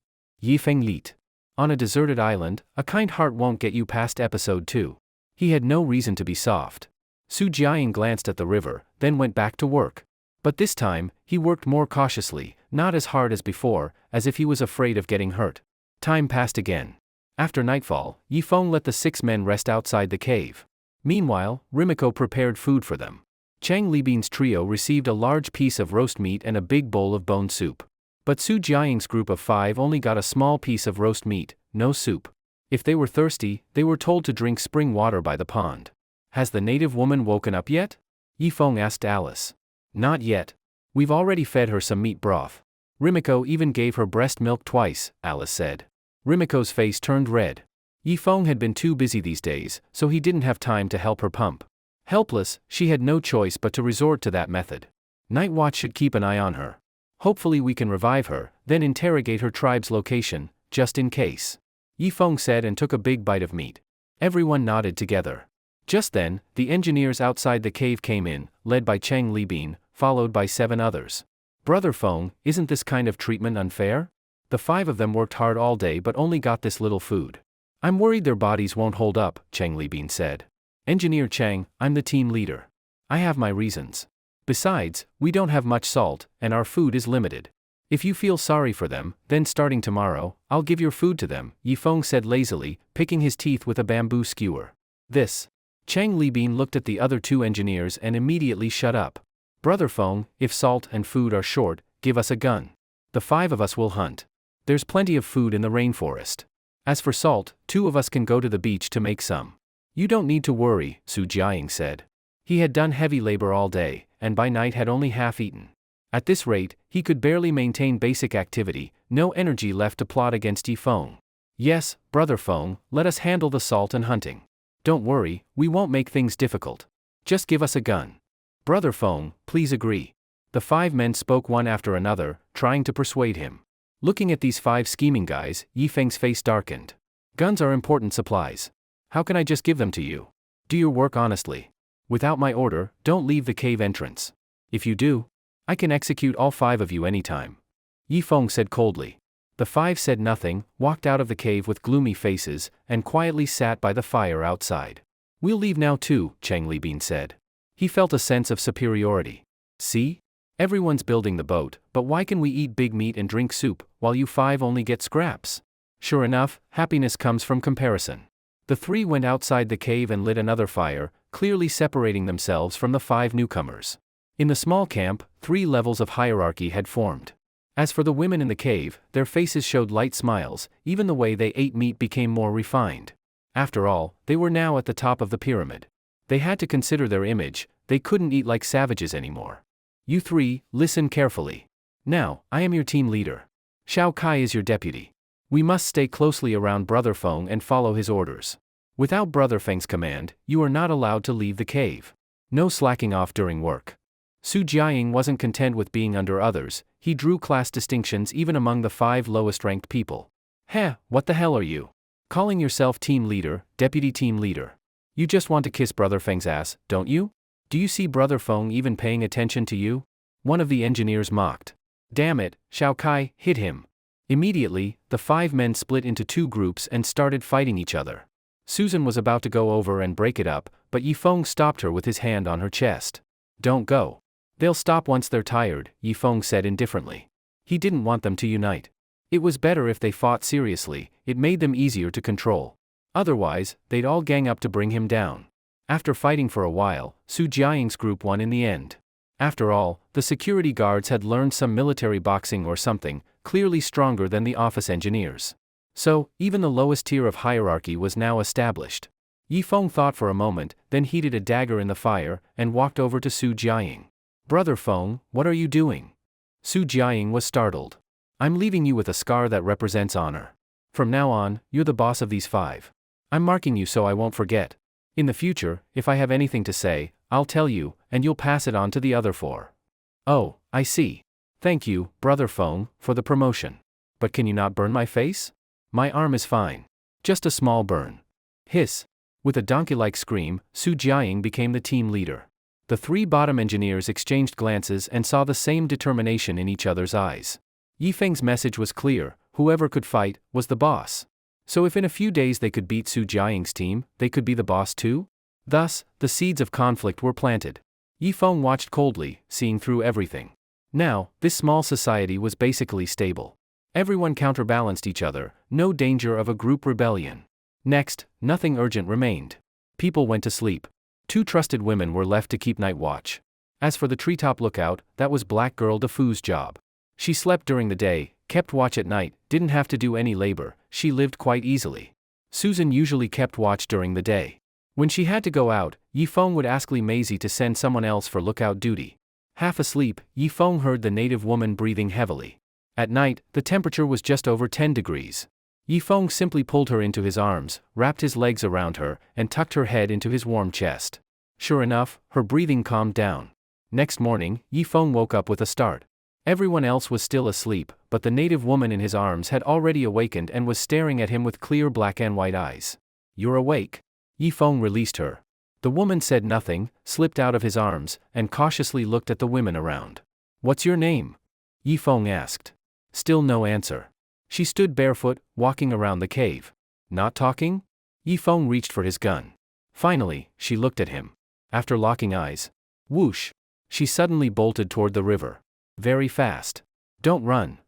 Yifeng Lit. On a deserted island, a kind heart won't get you past episode 2. He had no reason to be soft. Su Jiaying glanced at the river, then went back to work. But this time, he worked more cautiously, not as hard as before, as if he was afraid of getting hurt. Time passed again. After nightfall, Yifeng let the 6 men rest outside the cave. Meanwhile, Rimiko prepared food for them. Chang Libin's trio received a large piece of roast meat and a big bowl of bone soup. But Su Jiaying's group of 5 only got a small piece of roast meat, no soup. If they were thirsty, they were told to drink spring water by the pond. Has the native woman woken up yet? Yifeng asked Alice. Not yet. We've already fed her some meat broth. Rimiko even gave her breast milk twice, Alice said. Rimiko's face turned red. Yifeng had been too busy these days, so he didn't have time to help her pump. Helpless, she had no choice but to resort to that method. Night Watch should keep an eye on her. Hopefully we can revive her, then interrogate her tribe's location, just in case. Yifeng said and took a big bite of meat. Everyone nodded together. Just then, the engineers outside the cave came in, led by Chang Libin, followed by 7 others. Brother Feng, isn't this kind of treatment unfair? The 5 of them worked hard all day but only got this little food. I'm worried their bodies won't hold up, Chang Libin said. Engineer Chang, I'm the team leader. I have my reasons. Besides, we don't have much salt, and our food is limited. If you feel sorry for them, then starting tomorrow, I'll give your food to them, Yifeng said lazily, picking his teeth with a bamboo skewer. This. Chang Libin looked at the other 2 engineers and immediately shut up. Brother Feng, if salt and food are short, give us a gun. The 5 of us will hunt. There's plenty of food in the rainforest. As for salt, 2 of us can go to the beach to make some. You don't need to worry, Su Jiaying said. He had done heavy labor all day, and by night had only half eaten. At this rate, he could barely maintain basic activity, no energy left to plot against Yifeng. Yes, Brother Feng, let us handle the salt and hunting. Don't worry, we won't make things difficult. Just give us a gun. Brother Feng, please agree. The 5 men spoke one after another, trying to persuade him. Looking at these 5 scheming guys, Yifeng's face darkened. Guns are important supplies. How can I just give them to you? Do your work honestly. Without my order, don't leave the cave entrance. If you do, I can execute all 5 of you anytime. Yifeng said coldly. The 5 said nothing, walked out of the cave with gloomy faces, and quietly sat by the fire outside. We'll leave now too, Chang Libin said. He felt a sense of superiority. See? Everyone's building the boat, but why can we eat big meat and drink soup, while you 5 only get scraps? Sure enough, happiness comes from comparison. The 3 went outside the cave and lit another fire, clearly separating themselves from the 5 newcomers. In the small camp, 3 levels of hierarchy had formed. As for the women in the cave, their faces showed light smiles, even the way they ate meat became more refined. After all, they were now at the top of the pyramid. They had to consider their image, they couldn't eat like savages anymore. You 3, listen carefully. Now, I am your team leader. Xiao Kai is your deputy. We must stay closely around Brother Feng and follow his orders. Without Brother Feng's command, you are not allowed to leave the cave. No slacking off during work. Su Jiaying wasn't content with being under others, he drew class distinctions even among the 5 lowest-ranked people. Heh, what the hell are you? Calling yourself team leader, deputy team leader. You just want to kiss Brother Feng's ass, don't you? Do you see Brother Feng even paying attention to you? One of the engineers mocked. Damn it, Xiao Kai, hit him. Immediately, the 5 men split into 2 groups and started fighting each other. Susan was about to go over and break it up, but Yifeng stopped her with his hand on her chest. Don't go. They'll stop once they're tired, Yi Feng said indifferently. He didn't want them to unite. It was better if they fought seriously, it made them easier to control. Otherwise, they'd all gang up to bring him down. After fighting for a while, Su Jiaying's group won in the end. After all, the security guards had learned some military boxing or something, clearly stronger than the office engineers. So, even the lowest tier of hierarchy was now established. Yi Feng thought for a moment, then heated a dagger in the fire, and walked over to Su Jiaying. Brother Feng, what are you doing? Su Jiaying was startled. I'm leaving you with a scar that represents honor. From now on, you're the boss of these 5. I'm marking you so I won't forget. In the future, if I have anything to say, I'll tell you, and you'll pass it on to the other 4. Oh, I see. Thank you, Brother Feng, for the promotion. But can you not burn my face? My arm is fine. Just a small burn. Hiss. With a donkey-like scream, Su Jiaying became the team leader. The 3 bottom engineers exchanged glances and saw the same determination in each other's eyes. Yi Feng's message was clear: whoever could fight was the boss. So if in a few days they could beat Su Jiaying's team, they could be the boss too? Thus, the seeds of conflict were planted. Yi Feng watched coldly, seeing through everything. Now, this small society was basically stable. Everyone counterbalanced each other, no danger of a group rebellion. Next, nothing urgent remained. People went to sleep. 2 trusted women were left to keep night watch. As for the treetop lookout, that was Black Girl Defu's job. She slept during the day, kept watch at night, didn't have to do any labor, she lived quite easily. Susan usually kept watch during the day. When she had to go out, Yi Feng would ask Li Meizi to send someone else for lookout duty. Half asleep, Yi Feng heard the native woman breathing heavily. At night, the temperature was just over 10 degrees. Yi Feng simply pulled her into his arms, wrapped his legs around her, and tucked her head into his warm chest. Sure enough, her breathing calmed down. Next morning, Yi Feng woke up with a start. Everyone else was still asleep, but the native woman in his arms had already awakened and was staring at him with clear black and white eyes. You're awake. Yi Feng released her. The woman said nothing, slipped out of his arms, and cautiously looked at the women around. What's your name? Yi Feng asked. Still no answer. She stood barefoot, walking around the cave. Not talking? Yi Feng reached for his gun. Finally, she looked at him. After locking eyes. Whoosh! She suddenly bolted toward the river. Very fast. Don't run.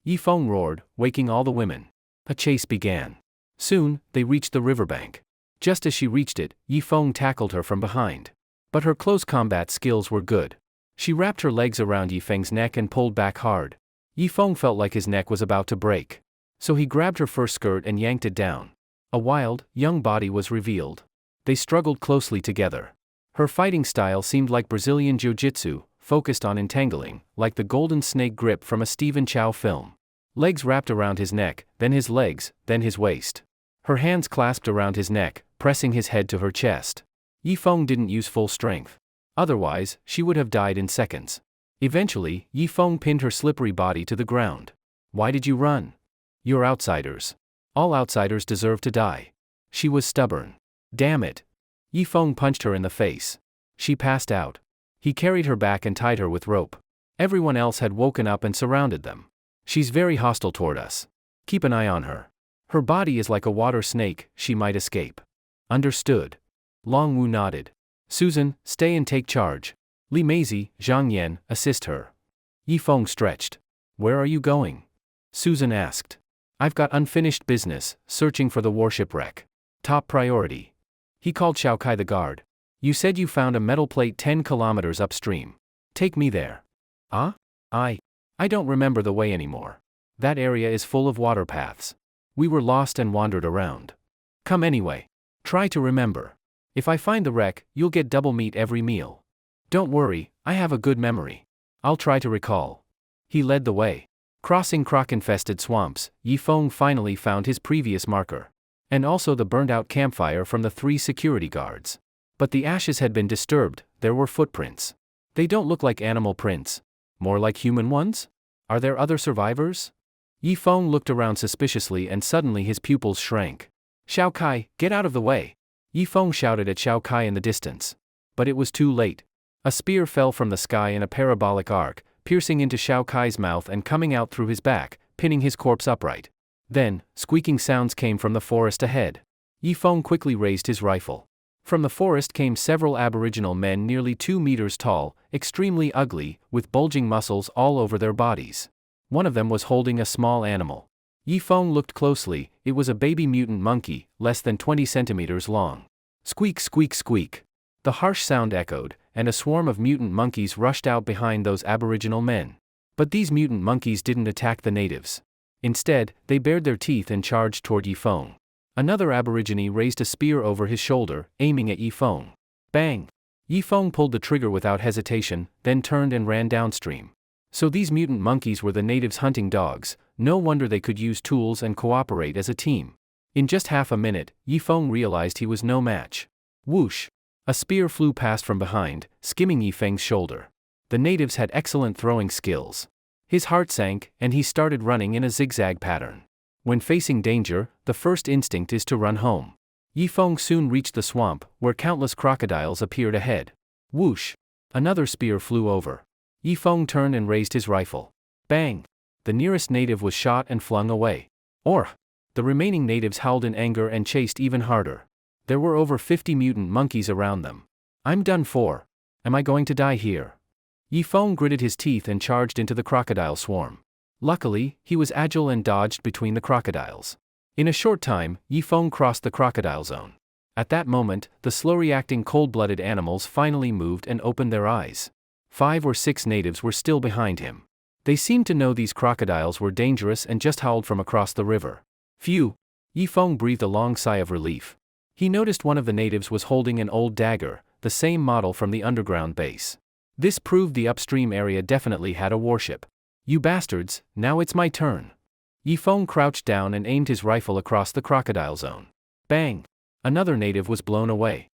Yi Feng roared, waking all the women. A chase began. Soon, they reached the riverbank. Just as she reached it, Yi Feng tackled her from behind. But her close combat skills were good. She wrapped her legs around Yi Feng's neck and pulled back hard. Yi Feng felt like his neck was about to break. So he grabbed her fur skirt and yanked it down. A wild, young body was revealed. They struggled closely together. Her fighting style seemed like Brazilian jiu-jitsu, focused on entangling, like the golden snake grip from a Stephen Chow film. Legs wrapped around his neck, then his legs, then his waist. Her hands clasped around his neck, pressing his head to her chest. Yi Feng didn't use full strength. Otherwise, she would have died in seconds. Eventually, Yi Feng pinned her slippery body to the ground. Why did you run? You're outsiders. All outsiders deserve to die. She was stubborn. Damn it. Yi Feng punched her in the face. She passed out. He carried her back and tied her with rope. Everyone else had woken up and surrounded them. She's very hostile toward us. Keep an eye on her. Her body is like a water snake, she might escape. Understood. Long Wu nodded. Susan, stay and take charge. Li Meizi, Zhang Yan, assist her. Yi Feng stretched. Where are you going? Susan asked. I've got unfinished business, searching for the warship wreck. Top priority. He called Xiao Kai the guard. You said you found a metal plate 10 kilometers upstream. Take me there. Ah? I don't remember the way anymore. That area is full of water paths. We were lost and wandered around. Come anyway. Try to remember. If I find the wreck, you'll get double meat every meal. Don't worry, I have a good memory. I'll try to recall. He led the way. Crossing croc-infested swamps, Yi Feng finally found his previous marker. And also the burned-out campfire from the 3 security guards. But the ashes had been disturbed, there were footprints. They don't look like animal prints. More like human ones? Are there other survivors? Yi Feng looked around suspiciously and suddenly his pupils shrank. Xiao Kai, get out of the way! Yi Feng shouted at Xiao Kai in the distance. But it was too late. A spear fell from the sky in a parabolic arc, piercing into Xiao Kai's mouth and coming out through his back, pinning his corpse upright. Then, squeaking sounds came from the forest ahead. Yi Feng quickly raised his rifle. From the forest came several aboriginal men nearly 2 meters tall, extremely ugly, with bulging muscles all over their bodies. One of them was holding a small animal. Eong looked closely. It was a baby mutant monkey, less than 20 centimeters long. Squeak, squeak, squeak. The harsh sound echoed, and a swarm of mutant monkeys rushed out behind those aboriginal men. But these mutant monkeys didn't attack the natives. Instead, they bared their teeth and charged toward Eong. Another aborigine raised a spear over his shoulder, aiming at Eong. Bang! Eong pulled the trigger without hesitation, then turned and ran downstream. So these mutant monkeys were the natives' hunting dogs. No wonder they could use tools and cooperate as a team. In just half a minute, Eong realized he was no match. Whoosh! A spear flew past from behind, skimming Eong's shoulder. The natives had excellent throwing skills. His heart sank, and he started running in a zigzag pattern. When facing danger, the first instinct is to run home. Eong soon reached the swamp, where countless crocodiles appeared ahead. Whoosh! Another spear flew over. Eong turned and raised his rifle. Bang! The nearest native was shot and flung away. The remaining natives howled in anger and chased even harder. There were over 50 mutant monkeys around them. I'm done for. Am I going to die here? Eong gritted his teeth and charged into the crocodile swarm. Luckily, he was agile and dodged between the crocodiles. In a short time, Eong crossed the crocodile zone. At that moment, the slow-reacting cold-blooded animals finally moved and opened their eyes. 5 or 6 natives were still behind him. They seemed to know these crocodiles were dangerous and just howled from across the river. Phew! Eong breathed a long sigh of relief. He noticed one of the natives was holding an old dagger, the same model from the underground base. This proved the upstream area definitely had a warship. You bastards, now it's my turn. Eong crouched down and aimed his rifle across the crocodile zone. Bang! Another native was blown away.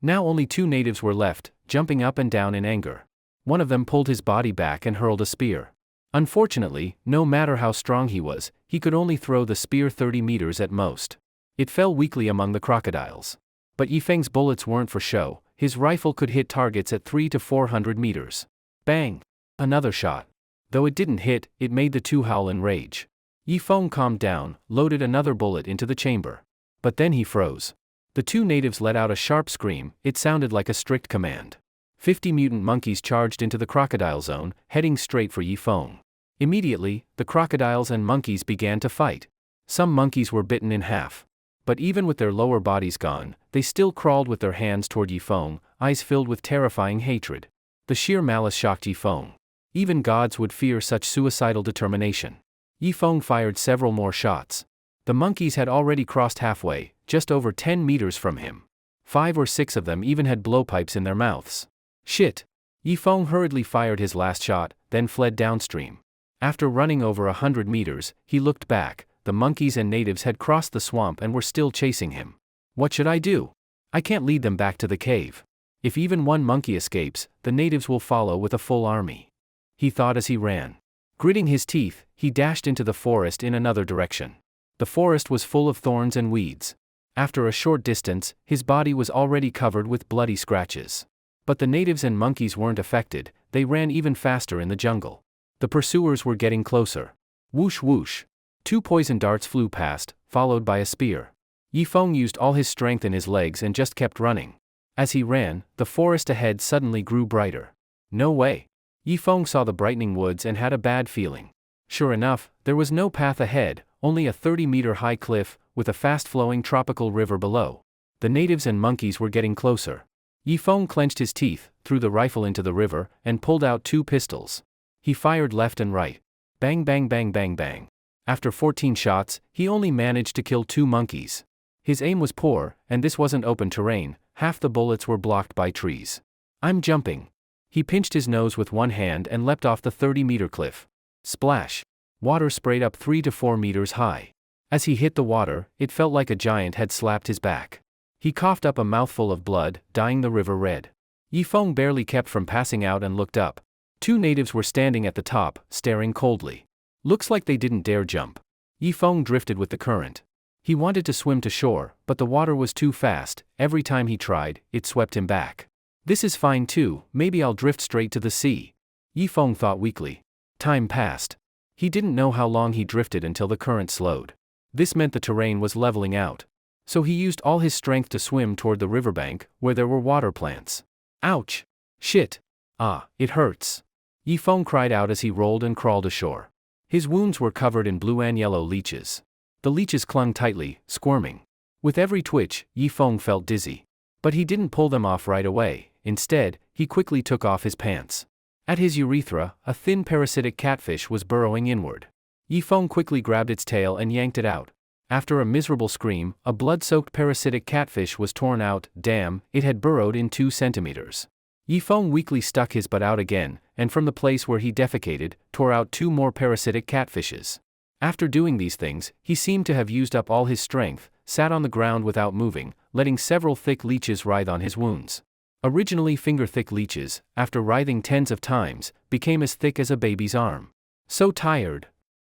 Now only 2 natives were left, jumping up and down in anger. One of them pulled his body back and hurled a spear. Unfortunately, no matter how strong he was, he could only throw the spear 30 meters at most. It fell weakly among the crocodiles. But Eong's bullets weren't for show. His rifle could hit targets at 300 to 400 meters. Bang! Another shot. Though it didn't hit, it made the 2 howl in rage. Eong calmed down, loaded another bullet into the chamber. But then he froze. The 2 natives let out a sharp scream. It sounded like a strict command. 50 mutant monkeys charged into the crocodile zone, heading straight for Eong. Immediately, the crocodiles and monkeys began to fight. Some monkeys were bitten in half. But even with their lower bodies gone, they still crawled with their hands toward Eong, eyes filled with terrifying hatred. The sheer malice shocked Eong. Even gods would fear such suicidal determination. Eong fired several more shots. The monkeys had already crossed halfway, just over 10 meters from him. 5 or 6 of them even had blowpipes in their mouths. Shit! Eong hurriedly fired his last shot, then fled downstream. After running over 100 meters, he looked back. The monkeys and natives had crossed the swamp and were still chasing him. What should I do? I can't lead them back to the cave. If even one monkey escapes, the natives will follow with a full army. He thought as he ran. Gritting his teeth, he dashed into the forest in another direction. The forest was full of thorns and weeds. After a short distance, his body was already covered with bloody scratches. But the natives and monkeys weren't affected. They ran even faster in the jungle. The pursuers were getting closer. Whoosh whoosh. 2 poison darts flew past, followed by a spear. Eong used all his strength in his legs and just kept running. As he ran, the forest ahead suddenly grew brighter. No way. Eong saw the brightening woods and had a bad feeling. Sure enough, there was no path ahead, only a 30-meter-high cliff, with a fast-flowing tropical river below. The natives and monkeys were getting closer. Eong clenched his teeth, threw the rifle into the river, and pulled out 2 pistols. He fired left and right. Bang bang bang bang bang. After 14 shots, he only managed to kill 2 monkeys. His aim was poor, and this wasn't open terrain. Half the bullets were blocked by trees. I'm jumping. He pinched his nose with one hand and leapt off the 30-meter cliff. Splash! Water sprayed up 3 to 4 meters high. As he hit the water, it felt like a giant had slapped his back. He coughed up a mouthful of blood, dyeing the river red. Eong barely kept from passing out and looked up. 2 natives were standing at the top, staring coldly. Looks like they didn't dare jump. Eong drifted with the current. He wanted to swim to shore, but the water was too fast. Every time he tried, it swept him back. This is fine too, maybe I'll drift straight to the sea. Eong thought weakly. Time passed. He didn't know how long he drifted until the current slowed. This meant the terrain was leveling out. So he used all his strength to swim toward the riverbank, where there were water plants. Ouch! Shit! Ah, it hurts! Yifeng cried out as he rolled and crawled ashore. His wounds were covered in blue and yellow leeches. The leeches clung tightly, squirming. With every twitch, Yifeng felt dizzy. But he didn't pull them off right away. Instead, he quickly took off his pants. At his urethra, a thin parasitic catfish was burrowing inward. Yifeng quickly grabbed its tail and yanked it out. After a miserable scream, a blood-soaked parasitic catfish was torn out. Damn, it had burrowed in 2 centimeters. Yifeng weakly stuck his butt out again, and from the place where he defecated, tore out 2 more parasitic catfishes. After doing these things, he seemed to have used up all his strength, sat on the ground without moving, letting several thick leeches writhe on his wounds. Originally finger-thick leeches, after writhing tens of times, became as thick as a baby's arm. So tired.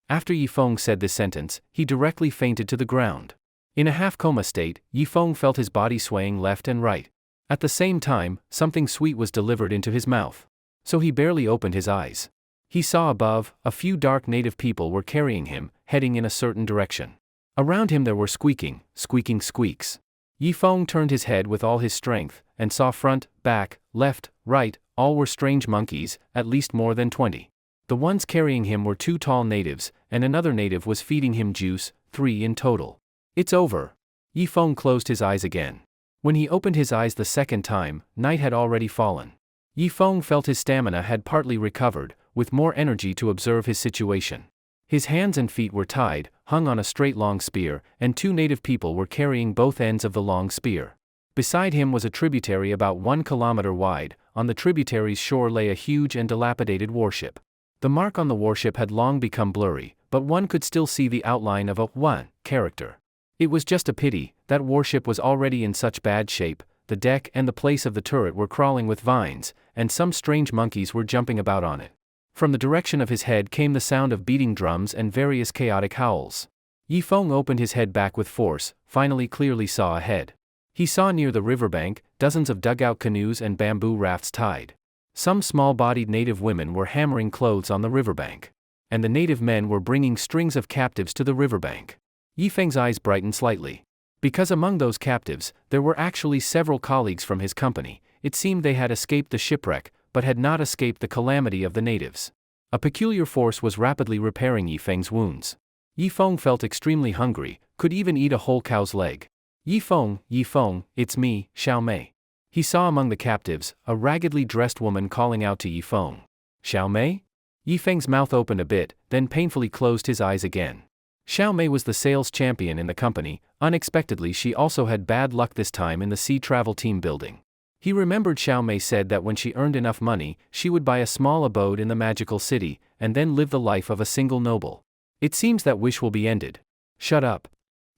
After Yifeng said this sentence, he directly fainted to the ground. In a half-coma state, Yifeng felt his body swaying left and right. At the same time, something sweet was delivered into his mouth. So he barely opened his eyes. He saw above, a few dark native people were carrying him, heading in a certain direction. Around him there were squeaking squeaks. Yifeng turned his head with all his strength, and saw front, back, left, right, all were strange monkeys, at least more than 20. The ones carrying him were 2 tall natives, and another native was feeding him juice, 3 in total. It's over. Yifeng closed his eyes again. When he opened his eyes the second time, night had already fallen. Yifeng felt his stamina had partly recovered, with more energy to observe his situation. His hands and feet were tied, hung on a straight long spear, and 2 native people were carrying both ends of the long spear. Beside him was a tributary about 1 kilometer wide. On the tributary's shore lay a huge and dilapidated warship. The mark on the warship had long become blurry, but one could still see the outline of a one character. It was just a pity, that warship was already in such bad shape. The deck and the place of the turret were crawling with vines, and some strange monkeys were jumping about on it. From the direction of his head came the sound of beating drums and various chaotic howls. Yifeng opened his head back with force, finally clearly saw ahead. He saw near the riverbank, dozens of dugout canoes and bamboo rafts tied. Some small-bodied native women were hammering clothes on the riverbank. And the native men were bringing strings of captives to the riverbank. Yifeng's eyes brightened slightly. Because among those captives, there were actually several colleagues from his company. It seemed they had escaped the shipwreck, but had not escaped the calamity of the natives. A peculiar force was rapidly repairing Yifeng's wounds. Yifeng felt extremely hungry, could even eat a whole cow's leg. Yifeng, it's me, Xiao Mei. He saw among the captives, a raggedly dressed woman calling out to Yifeng. Xiao Mei? Yifeng's mouth opened a bit, then painfully closed his eyes again. Xiao Mei was the sales champion in the company. Unexpectedly she also had bad luck this time in the sea travel team building. He remembered Xiao Mei said that when she earned enough money, she would buy a small abode in the magical city, and then live the life of a single noble. It seems that wish will be ended. Shut up.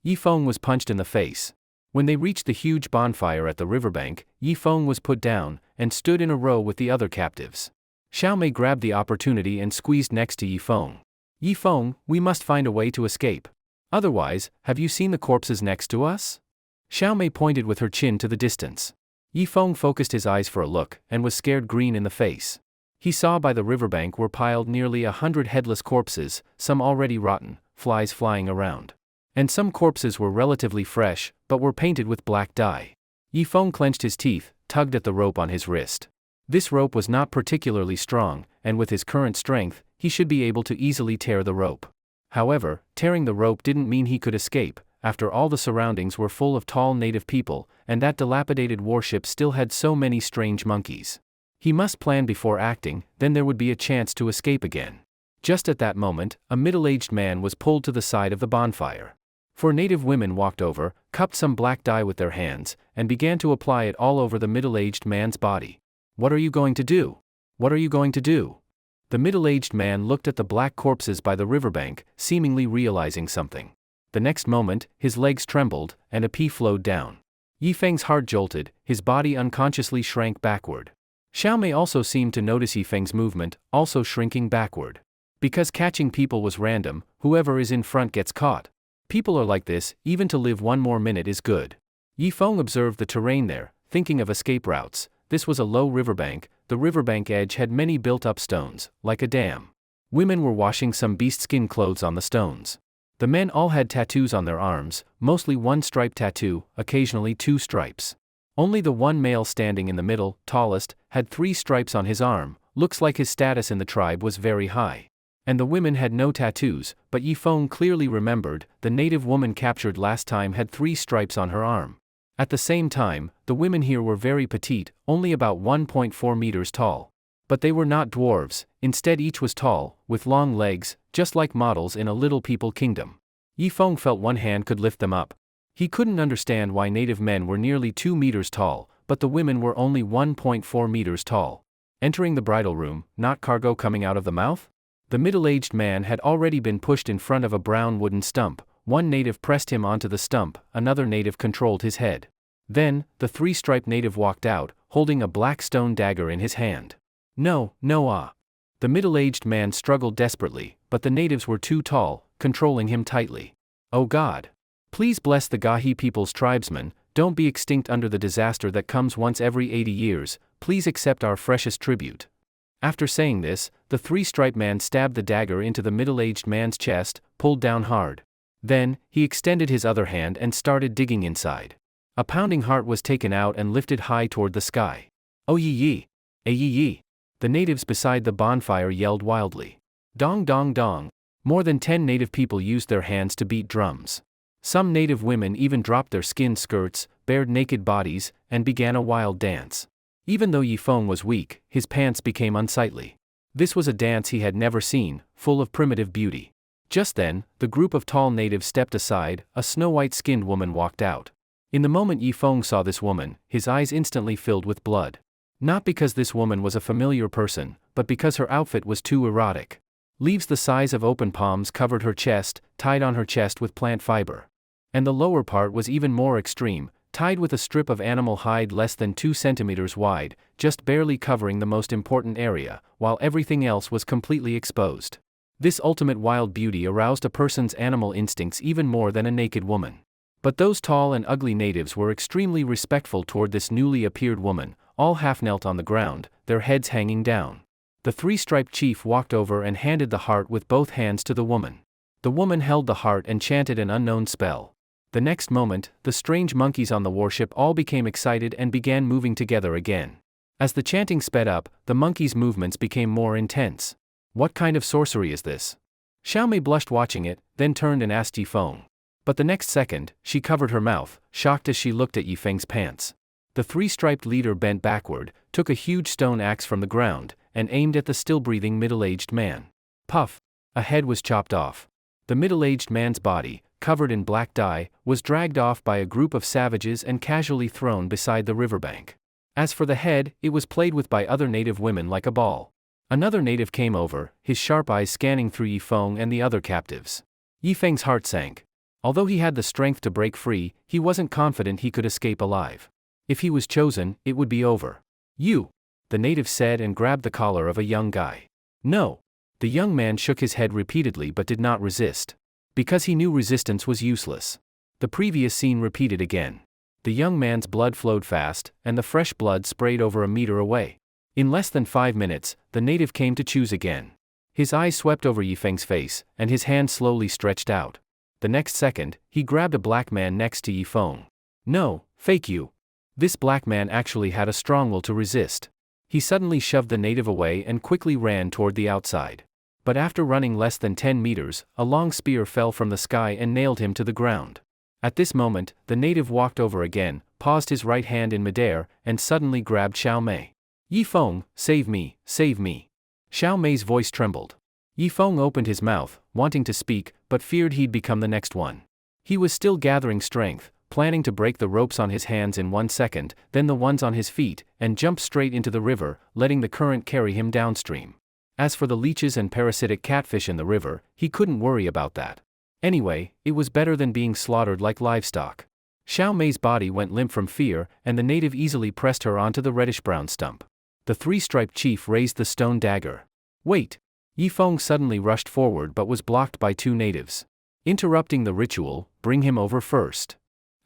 Yifeng was punched in the face. When they reached the huge bonfire at the riverbank, Yifeng was put down, and stood in a row with the other captives. Xiao Mei grabbed the opportunity and squeezed next to Yifeng. Yifeng, we must find a way to escape. Otherwise, have you seen the corpses next to us? Xiao Mei pointed with her chin to the distance. Yifeng focused his eyes for a look, and was scared green in the face. He saw by the riverbank were piled nearly 100 headless corpses, some already rotten, flies flying around. And some corpses were relatively fresh, but were painted with black dye. Yifeng clenched his teeth, tugged at the rope on his wrist. This rope was not particularly strong, and with his current strength, he should be able to easily tear the rope. However, tearing the rope didn't mean he could escape. After all, the surroundings were full of tall native people, and that dilapidated warship still had so many strange monkeys. He must plan before acting, then there would be a chance to escape again. Just at that moment, a middle-aged man was pulled to the side of the bonfire. 4 native women walked over, cupped some black dye with their hands, and began to apply it all over the middle-aged man's body. What are you going to do? What are you going to do? The middle-aged man looked at the black corpses by the riverbank, seemingly realizing something. The next moment, his legs trembled, and a pee flowed down. Yifeng's heart jolted, his body unconsciously shrank backward. Xiao Mei also seemed to notice Yifeng's movement, also shrinking backward. Because catching people was random, whoever is in front gets caught. People are like this, even to live 1 more minute is good. Yifeng observed the terrain there, thinking of escape routes. This was a low riverbank. The riverbank edge had many built-up stones, like a dam. Women were washing some beast-skin clothes on the stones. The men all had tattoos on their arms, mostly one stripe tattoo, occasionally two stripes. Only the one male standing in the middle, tallest, had 3 stripes on his arm. Looks like his status in the tribe was very high. And the women had no tattoos, but Yifeng clearly remembered, the native woman captured last time had 3 stripes on her arm. At the same time, the women here were very petite, only about 1.4 meters tall. But they were not dwarves, instead each was tall, with long legs, just like models in a Little People kingdom. Yifeng felt one hand could lift them up. He couldn't understand why native men were nearly 2 meters tall, but the women were only 1.4 meters tall. Entering the bridal room, not cargo coming out of the mouth? The middle-aged man had already been pushed in front of a brown wooden stump. One native pressed him onto the stump, another native controlled his head. Then, the 3-striped native walked out, holding a black stone dagger in his hand. No, ah. The middle-aged man struggled desperately, but the natives were too tall, controlling him tightly. Oh God. Please bless the Gahi people's tribesmen, don't be extinct under the disaster that comes once every 80 years, please accept our freshest tribute. After saying this, the 3-striped man stabbed the dagger into the middle-aged man's chest, pulled down hard. Then, he extended his other hand and started digging inside. A pounding heart was taken out and lifted high toward the sky. Oh yee! Yee! The natives beside the bonfire yelled wildly. Dong dong dong. More than 10 native people used their hands to beat drums. Some native women even dropped their skin skirts, bared naked bodies, and began a wild dance. Even though Yifeng was weak, his pants became unsightly. This was a dance he had never seen, full of primitive beauty. Just then, the group of tall natives stepped aside, a snow-white-skinned woman walked out. In the moment Yifeng saw this woman, his eyes instantly filled with blood. Not because this woman was a familiar person, but because her outfit was too erotic. Leaves the size of open palms covered her chest, tied on her chest with plant fiber. And the lower part was even more extreme, tied with a strip of animal hide less than 2 centimeters wide, just barely covering the most important area, while everything else was completely exposed. This ultimate wild beauty aroused a person's animal instincts even more than a naked woman. But those tall and ugly natives were extremely respectful toward this newly appeared woman, all half-knelt on the ground, their heads hanging down. The 3-striped chief walked over and handed the heart with both hands to the woman. The woman held the heart and chanted an unknown spell. The next moment, the strange monkeys on the warship all became excited and began moving together again. As the chanting sped up, the monkeys' movements became more intense. What kind of sorcery is this? Xiaomei blushed watching it, then turned and asked Yifeng. But the next second, she covered her mouth, shocked as she looked at Yifeng's pants. The 3-striped leader bent backward, took a huge stone axe from the ground, and aimed at the still-breathing middle-aged man. Puff! A head was chopped off. The middle-aged man's body, covered in black dye, was dragged off by a group of savages and casually thrown beside the riverbank. As for the head, it was played with by other native women like a ball. Another native came over, his sharp eyes scanning through Yifeng and the other captives. Yifeng's heart sank. Although he had the strength to break free, he wasn't confident he could escape alive. If he was chosen, it would be over. You! The native said and grabbed the collar of a young guy. No! The young man shook his head repeatedly but did not resist. Because he knew resistance was useless. The previous scene repeated again. The young man's blood flowed fast, and the fresh blood sprayed over a meter away. In less than 5 minutes, the native came to choose again. His eyes swept over Yifeng's face, and his hand slowly stretched out. The next second, he grabbed a black man next to Yifeng. No, fake you. This black man actually had a strong will to resist. He suddenly shoved the native away and quickly ran toward the outside. But after running less than 10 meters, a long spear fell from the sky and nailed him to the ground. At this moment, the native walked over again, paused his right hand in midair, and suddenly grabbed Xiaomei. Yifeng, save me, save me. Xiaomei's voice trembled. Yifeng opened his mouth, wanting to speak, but feared he'd become the next one. He was still gathering strength, planning to break the ropes on his hands in 1 second, then the ones on his feet, and jump straight into the river, letting the current carry him downstream. As for the leeches and parasitic catfish in the river, he couldn't worry about that. Anyway, it was better than being slaughtered like livestock. Xiaomei's body went limp from fear, and the native easily pressed her onto the reddish-brown stump. The 3-striped chief raised the stone dagger. Wait! Yifeng suddenly rushed forward but was blocked by 2 natives. Interrupting the ritual, bring him over first.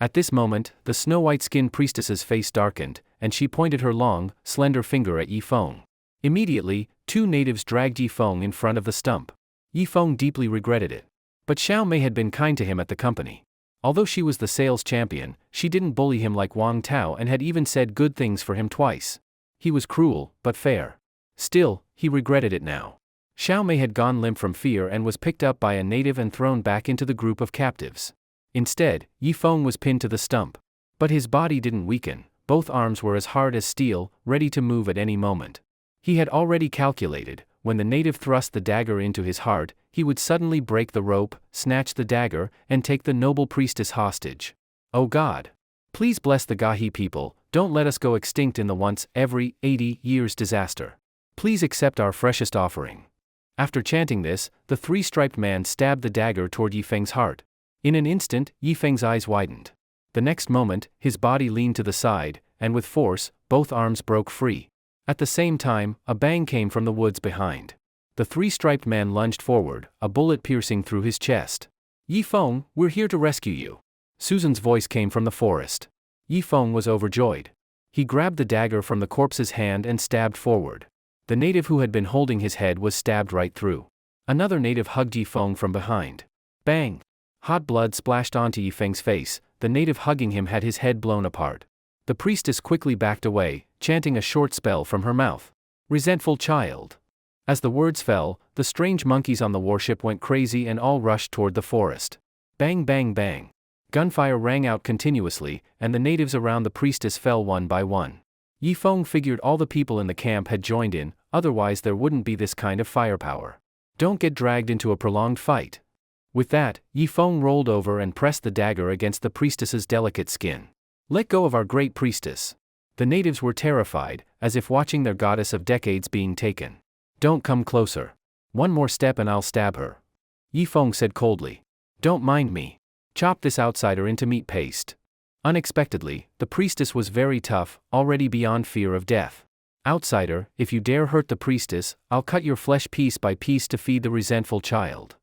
At this moment, the snow-white-skinned priestess's face darkened, and she pointed her long, slender finger at Yifeng. Immediately, 2 natives dragged Yifeng in front of the stump. Yifeng deeply regretted it. But Xiao Mei had been kind to him at the company. Although she was the sales champion, she didn't bully him like Wang Tao and had even said good things for him twice. He was cruel, but fair. Still, he regretted it now. Xiao Mei had gone limp from fear and was picked up by a native and thrown back into the group of captives. Instead, Yifeng was pinned to the stump. But his body didn't weaken, both arms were as hard as steel, ready to move at any moment. He had already calculated, when the native thrust the dagger into his heart, he would suddenly break the rope, snatch the dagger, and take the noble priestess hostage. Oh God! Please bless the Gahi people, don't let us go extinct in the once every 80 years disaster. Please accept our freshest offering. After chanting this, the three-striped man stabbed the dagger toward Yifeng's heart. In an instant, Yifeng's eyes widened. The next moment, his body leaned to the side, and with force, both arms broke free. At the same time, a bang came from the woods behind. The three-striped man lunged forward, a bullet piercing through his chest. Yifeng, we're here to rescue you. Susan's voice came from the forest. Yifeng was overjoyed. He grabbed the dagger from the corpse's hand and stabbed forward. The native who had been holding his head was stabbed right through. Another native hugged Yifeng from behind. Bang! Hot blood splashed onto Yifeng's face, the native hugging him had his head blown apart. The priestess quickly backed away, chanting a short spell from her mouth. Resentful child. As the words fell, the strange monkeys on the warship went crazy and all rushed toward the forest. Bang bang bang. Gunfire rang out continuously, and the natives around the priestess fell one by one. Yifeng figured all the people in the camp had joined in, otherwise there wouldn't be this kind of firepower. Don't get dragged into a prolonged fight. With that, Yifeng rolled over and pressed the dagger against the priestess's delicate skin. Let go of our great priestess. The natives were terrified, as if watching their goddess of decades being taken. Don't come closer. One more step and I'll stab her. Yifeng said coldly. Don't mind me. Chop this outsider into meat paste. Unexpectedly, the priestess was very tough, already beyond fear of death. Outsider, if you dare hurt the priestess, I'll cut your flesh piece by piece to feed the resentful child.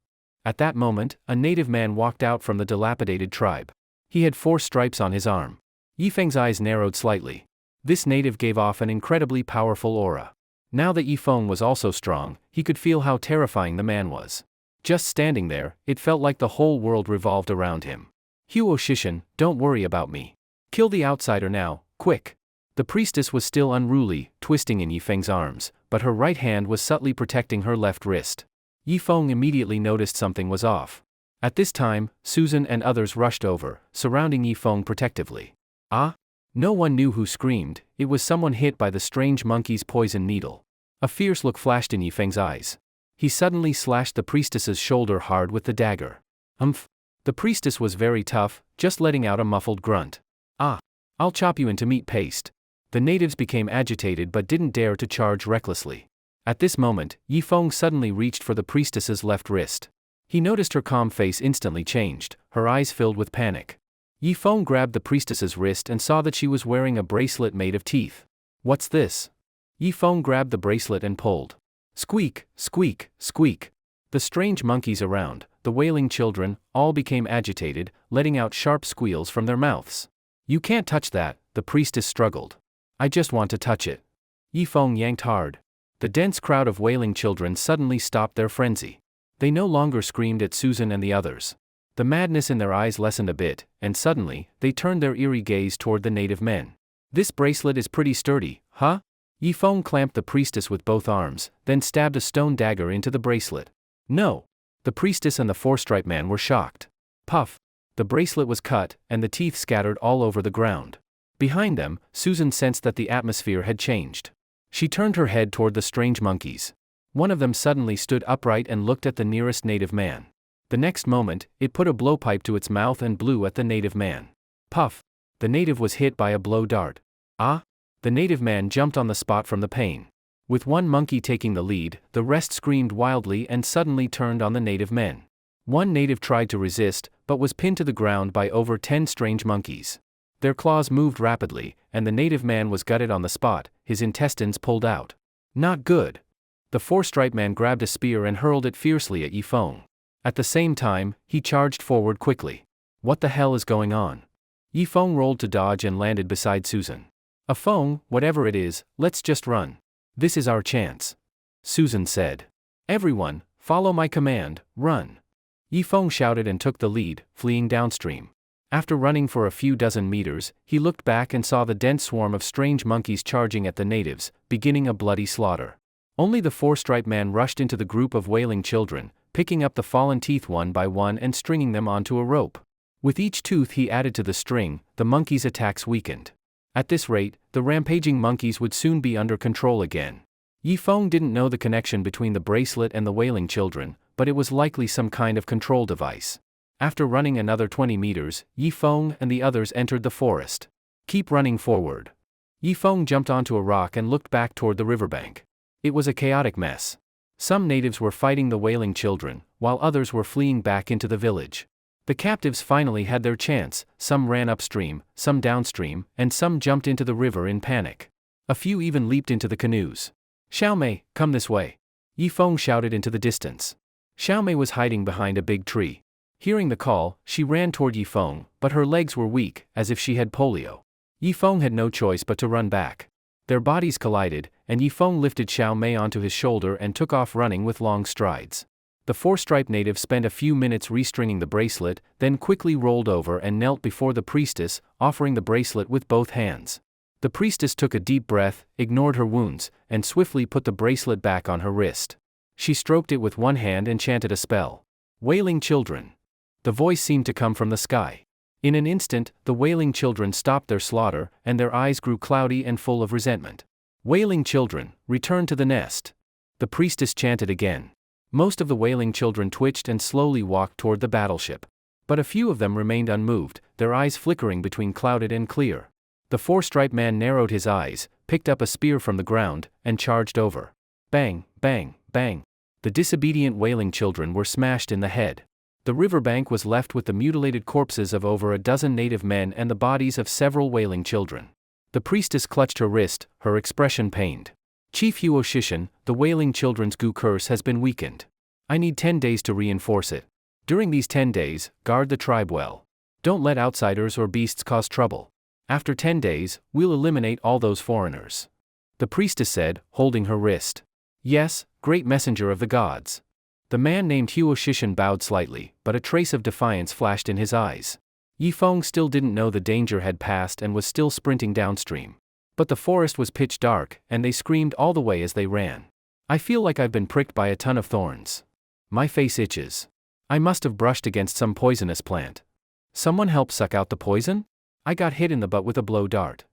At that moment, a native man walked out from the dilapidated tribe. He had 4 stripes on his arm. Yifeng's eyes narrowed slightly. This native gave off an incredibly powerful aura. Now that Yifeng was also strong, he could feel how terrifying the man was. Just standing there, it felt like the whole world revolved around him. Huo Shishin, don't worry about me. Kill the outsider now, quick. The priestess was still unruly, twisting in Yifeng's arms, but her right hand was subtly protecting her left wrist. Yifeng immediately noticed something was off. At this time, Susan and others rushed over, surrounding Yifeng protectively. Ah? No one knew who screamed, it was someone hit by the strange monkey's poison needle. A fierce look flashed in Yifeng's eyes. He suddenly slashed the priestess's shoulder hard with the dagger. Umph! The priestess was very tough, just letting out a muffled grunt. Ah! I'll chop you into meat paste. The natives became agitated but didn't dare to charge recklessly. At this moment, Yifeng suddenly reached for the priestess's left wrist. He noticed her calm face instantly changed, her eyes filled with panic. Yifeng grabbed the priestess's wrist and saw that she was wearing a bracelet made of teeth. What's this? Yifeng grabbed the bracelet and pulled. Squeak, squeak, squeak. The strange monkeys around, the wailing children, all became agitated, letting out sharp squeals from their mouths. You can't touch that, the priestess struggled. I just want to touch it. Yifeng yanked hard. The dense crowd of wailing children suddenly stopped their frenzy. They no longer screamed at Susan and the others. The madness in their eyes lessened a bit, and suddenly, they turned their eerie gaze toward the native men. This bracelet is pretty sturdy, huh? Yifeng clamped the priestess with both arms, then stabbed a stone dagger into the bracelet. No! The priestess and the 4-stripe man were shocked. Puff! The bracelet was cut, and the teeth scattered all over the ground. Behind them, Susan sensed that the atmosphere had changed. She turned her head toward the strange monkeys. One of them suddenly stood upright and looked at the nearest native man. The next moment, it put a blowpipe to its mouth and blew at the native man. Puff! The native was hit by a blow dart. Ah! The native man jumped on the spot from the pain. With one monkey taking the lead, the rest screamed wildly and suddenly turned on the native men. One native tried to resist, but was pinned to the ground by over 10 strange monkeys. Their claws moved rapidly, and the native man was gutted on the spot, his intestines pulled out. Not good. The 4-stripe man grabbed a spear and hurled it fiercely at Yifeng. At the same time, he charged forward quickly. What the hell is going on? Yifeng rolled to dodge and landed beside Susan. Feng, whatever it is, let's just run. This is our chance. Susan said. Everyone, follow my command, run. Yifeng shouted and took the lead, fleeing downstream. After running for a few dozen meters, he looked back and saw the dense swarm of strange monkeys charging at the natives, beginning a bloody slaughter. Only the four-striped man rushed into the group of wailing children, picking up the fallen teeth one by one and stringing them onto a rope. With each tooth he added to the string, the monkeys' attacks weakened. At this rate, the rampaging monkeys would soon be under control again. Yifeng didn't know the connection between the bracelet and the wailing children, but it was likely some kind of control device. After running another 20 meters, Yifeng and the others entered the forest. Keep running forward. Yifeng jumped onto a rock and looked back toward the riverbank. It was a chaotic mess. Some natives were fighting the wailing children, while others were fleeing back into the village. The captives finally had their chance, some ran upstream, some downstream, and some jumped into the river in panic. A few even leaped into the canoes. Xiaomei, come this way. Yifeng shouted into the distance. Xiaomei was hiding behind a big tree. Hearing the call, she ran toward Yifeng, but her legs were weak, as if she had polio. Yifeng had no choice but to run back. Their bodies collided, and Yifeng lifted Xiaomei onto his shoulder and took off running with long strides. The four-striped native spent a few minutes restringing the bracelet, then quickly rolled over and knelt before the priestess, offering the bracelet with both hands. The priestess took a deep breath, ignored her wounds, and swiftly put the bracelet back on her wrist. She stroked it with one hand and chanted a spell. Wailing children. The voice seemed to come from the sky. In an instant, the wailing children stopped their slaughter, and their eyes grew cloudy and full of resentment. Wailing children, return to the nest. The priestess chanted again. Most of the wailing children twitched and slowly walked toward the battleship. But a few of them remained unmoved, their eyes flickering between clouded and clear. The four-striped man narrowed his eyes, picked up a spear from the ground, and charged over. Bang, bang, bang. The disobedient wailing children were smashed in the head. The riverbank was left with the mutilated corpses of over a dozen native men and the bodies of several wailing children. The priestess clutched her wrist, her expression pained. Chief Huo Shishin, the wailing children's goo curse has been weakened. I need 10 days to reinforce it. During these 10 days, guard the tribe well. Don't let outsiders or beasts cause trouble. After 10 days, we'll eliminate all those foreigners. The priestess said, holding her wrist. Yes, great messenger of the gods. The man named Huo Shishin bowed slightly, but a trace of defiance flashed in his eyes. Yifeng still didn't know the danger had passed and was still sprinting downstream. But the forest was pitch dark, and they screamed all the way as they ran. I feel like I've been pricked by a ton of thorns. My face itches. I must have brushed against some poisonous plant. Someone help suck out the poison? I got hit in the butt with a blow dart.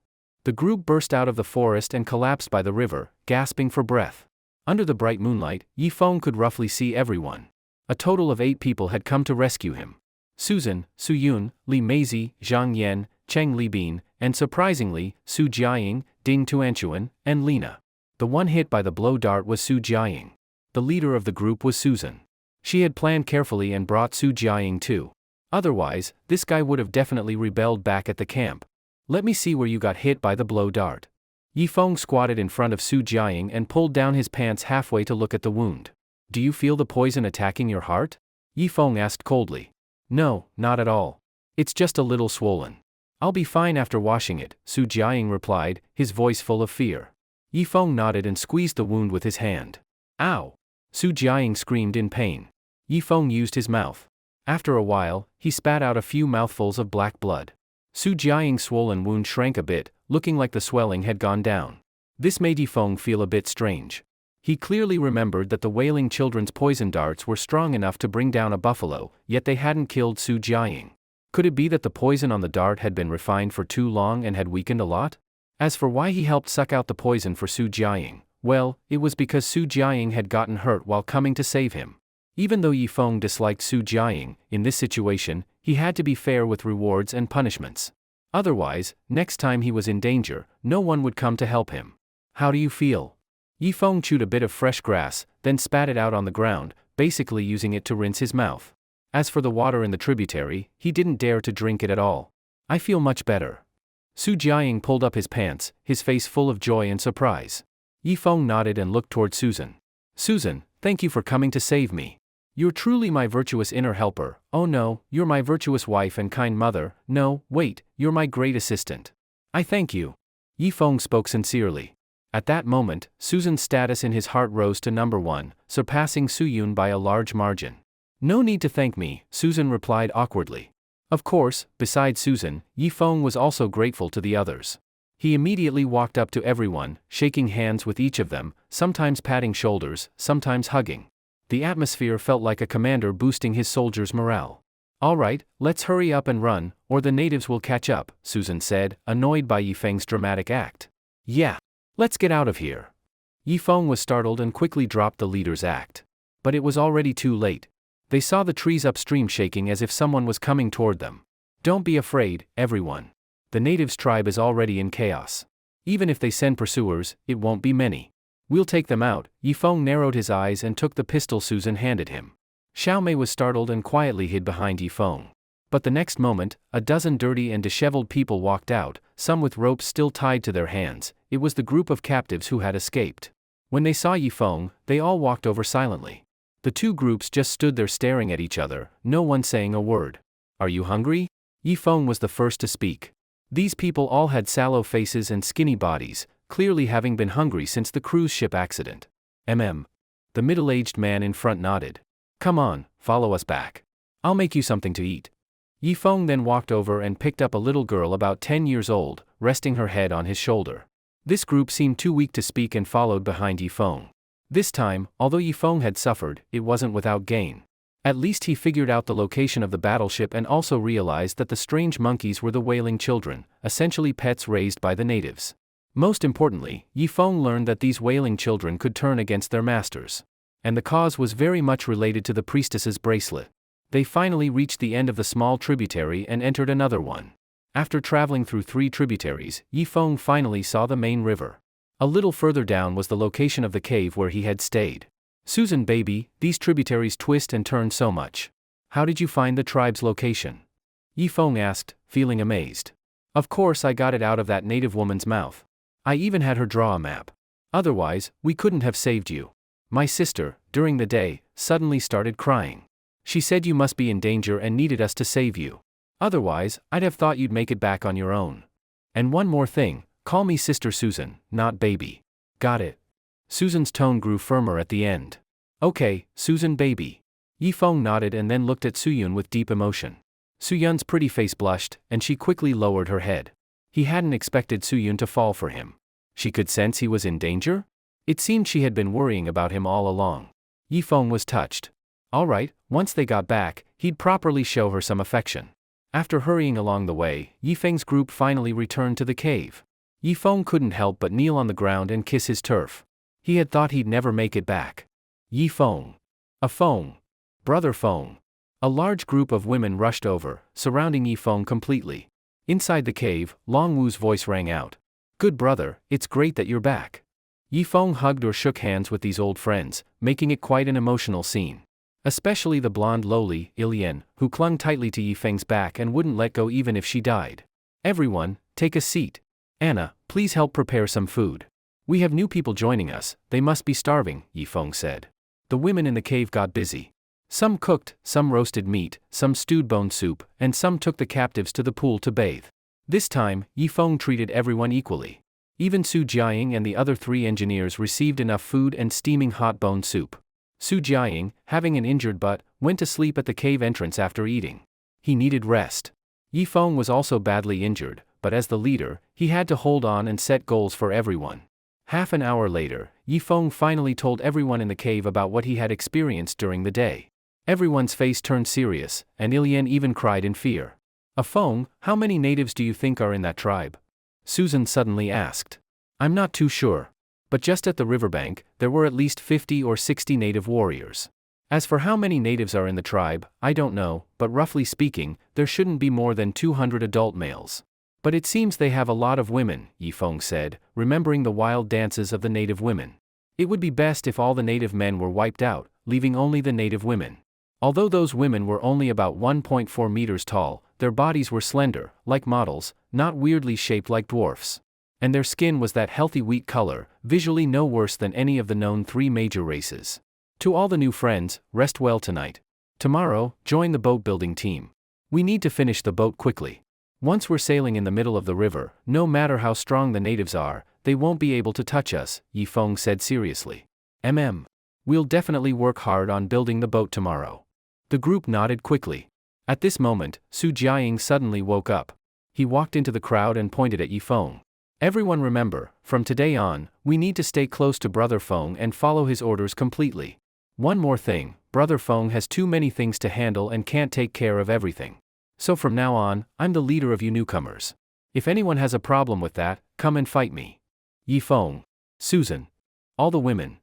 The group burst out of the forest and collapsed by the river, gasping for breath. Under the bright moonlight, Yifeng could roughly see everyone. A total of 8 people had come to rescue him. Susan, Su Yun, Li Meizi, Zhang Yan, Cheng Libin, and surprisingly, Su Jiaying, Ding Tuanchuan, and Lina. The one hit by the blow dart was Su Jiaying. The leader of the group was Susan. She had planned carefully and brought Su Jiaying too. Otherwise, this guy would have definitely rebelled back at the camp. Let me see where you got hit by the blow dart. Yifeng squatted in front of Su Jiaying and pulled down his pants halfway to look at the wound. Do you feel the poison attacking your heart? Yifeng asked coldly. No, not at all. It's just a little swollen. I'll be fine after washing it, Su Jiaying replied, his voice full of fear. Yifeng nodded and squeezed the wound with his hand. Ow! Su Jiaying screamed in pain. Yifeng used his mouth. After a while, he spat out a few mouthfuls of black blood. Su Jiaying's swollen wound shrank a bit, looking like the swelling had gone down. This made Yifeng feel a bit strange. He clearly remembered that the wailing children's poison darts were strong enough to bring down a buffalo, yet they hadn't killed Su Jiaying. Could it be that the poison on the dart had been refined for too long and had weakened a lot? As for why he helped suck out the poison for Su Jiaying, well, it was because Su Jiaying had gotten hurt while coming to save him. Even though Yifeng disliked Su Jiaying, in this situation, he had to be fair with rewards and punishments. Otherwise, next time he was in danger, no one would come to help him. How do you feel? Yifeng chewed a bit of fresh grass, then spat it out on the ground, basically using it to rinse his mouth. As for the water in the tributary, he didn't dare to drink it at all. I feel much better. Su Jiaying pulled up his pants, his face full of joy and surprise. Yifeng nodded and looked toward Susan. Susan, thank you for coming to save me. You're truly my virtuous inner helper. Oh no, you're my virtuous wife and kind mother. No, wait, you're my great assistant. I thank you. Yifeng spoke sincerely. At that moment, Susan's status in his heart rose to number 1, surpassing Su Yun by a large margin. No need to thank me, Susan replied awkwardly. Of course, besides Susan, Yifeng was also grateful to the others. He immediately walked up to everyone, shaking hands with each of them, sometimes patting shoulders, sometimes hugging. The atmosphere felt like a commander boosting his soldiers' morale. All right, let's hurry up and run, or the natives will catch up, Susan said, annoyed by Yifeng's dramatic act. Yeah. Let's get out of here. Yifeng was startled and quickly dropped the leader's act. But it was already too late. They saw the trees upstream shaking as if someone was coming toward them. Don't be afraid, everyone. The natives' tribe is already in chaos. Even if they send pursuers, it won't be many. We'll take them out. Yifeng narrowed his eyes and took the pistol Susan handed him. Xiaomei was startled and quietly hid behind Yifeng. But the next moment, a dozen dirty and disheveled people walked out, some with ropes still tied to their hands. It was the group of captives who had escaped. When they saw Yifeng, they all walked over silently. The two groups just stood there staring at each other, no one saying a word. Are you hungry? Yifeng was the first to speak. These people all had sallow faces and skinny bodies, clearly having been hungry since the cruise ship accident. The middle-aged man in front nodded. Come on, follow us back. I'll make you something to eat. Yifeng then walked over and picked up a little girl about 10 years old, resting her head on his shoulder. This group seemed too weak to speak and followed behind Yifeng. This time, although Yifeng had suffered, it wasn't without gain. At least he figured out the location of the battleship and also realized that the strange monkeys were the wailing children, essentially pets raised by the natives. Most importantly, Yifeng learned that these wailing children could turn against their masters. And the cause was very much related to the priestess's bracelet. They finally reached the end of the small tributary and entered another one. After traveling through 3 tributaries, Yifeng finally saw the main river. A little further down was the location of the cave where he had stayed. Susan baby, these tributaries twist and turn so much. How did you find the tribe's location? Yifeng asked, feeling amazed. Of course I got it out of that native woman's mouth. I even had her draw a map. Otherwise, we couldn't have saved you. My sister, during the day, suddenly started crying. She said you must be in danger and needed us to save you. Otherwise, I'd have thought you'd make it back on your own. And one more thing, call me Sister Susan, not baby. Got it? Susan's tone grew firmer at the end. Okay, Susan baby. Yifeng nodded and then looked at Suyun with deep emotion. Suyun's pretty face blushed, and she quickly lowered her head. He hadn't expected Suyun to fall for him. She could sense he was in danger? It seemed she had been worrying about him all along. Yifeng was touched. All right, once they got back, he'd properly show her some affection. After hurrying along the way, Yifeng's group finally returned to the cave. Yifeng couldn't help but kneel on the ground and kiss his turf. He had thought he'd never make it back. Yifeng. A Feng. Brother Feng. A large group of women rushed over, surrounding Yifeng completely. Inside the cave, Long Wu's voice rang out. Good brother, it's great that you're back. Yifeng hugged or shook hands with these old friends, making it quite an emotional scene. Especially the blonde lowly, Ilian, who clung tightly to Yifeng's back and wouldn't let go even if she died. Everyone, take a seat. Anna, please help prepare some food. We have new people joining us, they must be starving, Yifeng said. The women in the cave got busy. Some cooked, some roasted meat, some stewed bone soup, and some took the captives to the pool to bathe. This time, Yifeng treated everyone equally. Even Su Jiaying and the other 3 engineers received enough food and steaming hot bone soup. Su Jiaying, having an injured butt, went to sleep at the cave entrance after eating. He needed rest. Yifeng was also badly injured, but as the leader, he had to hold on and set goals for everyone. Half an hour later, Yifeng finally told everyone in the cave about what he had experienced during the day. Everyone's face turned serious, and Ilian even cried in fear. A Feng, how many natives do you think are in that tribe? Susan suddenly asked. I'm not too sure. But just at the riverbank, there were at least 50 or 60 native warriors. As for how many natives are in the tribe, I don't know, but roughly speaking, there shouldn't be more than 200 adult males. But it seems they have a lot of women, Yifeng said, remembering the wild dances of the native women. It would be best if all the native men were wiped out, leaving only the native women. Although those women were only about 1.4 meters tall, their bodies were slender, like models, not weirdly shaped like dwarfs. And their skin was that healthy wheat color, visually no worse than any of the known 3 major races. To all the new friends, rest well tonight. Tomorrow, join the boat building team. We need to finish the boat quickly. Once we're sailing in the middle of the river, no matter how strong the natives are, they won't be able to touch us, Yifeng said seriously. We'll definitely work hard on building the boat tomorrow. The group nodded quickly. At this moment, Su Jiaying suddenly woke up. He walked into the crowd and pointed at Yi Feng. Everyone remember, from today on, we need to stay close to Brother Feng and follow his orders completely. One more thing, Brother Feng has too many things to handle and can't take care of everything. So from now on, I'm the leader of you newcomers. If anyone has a problem with that, come and fight me. Yi Feng, Susan, all the women.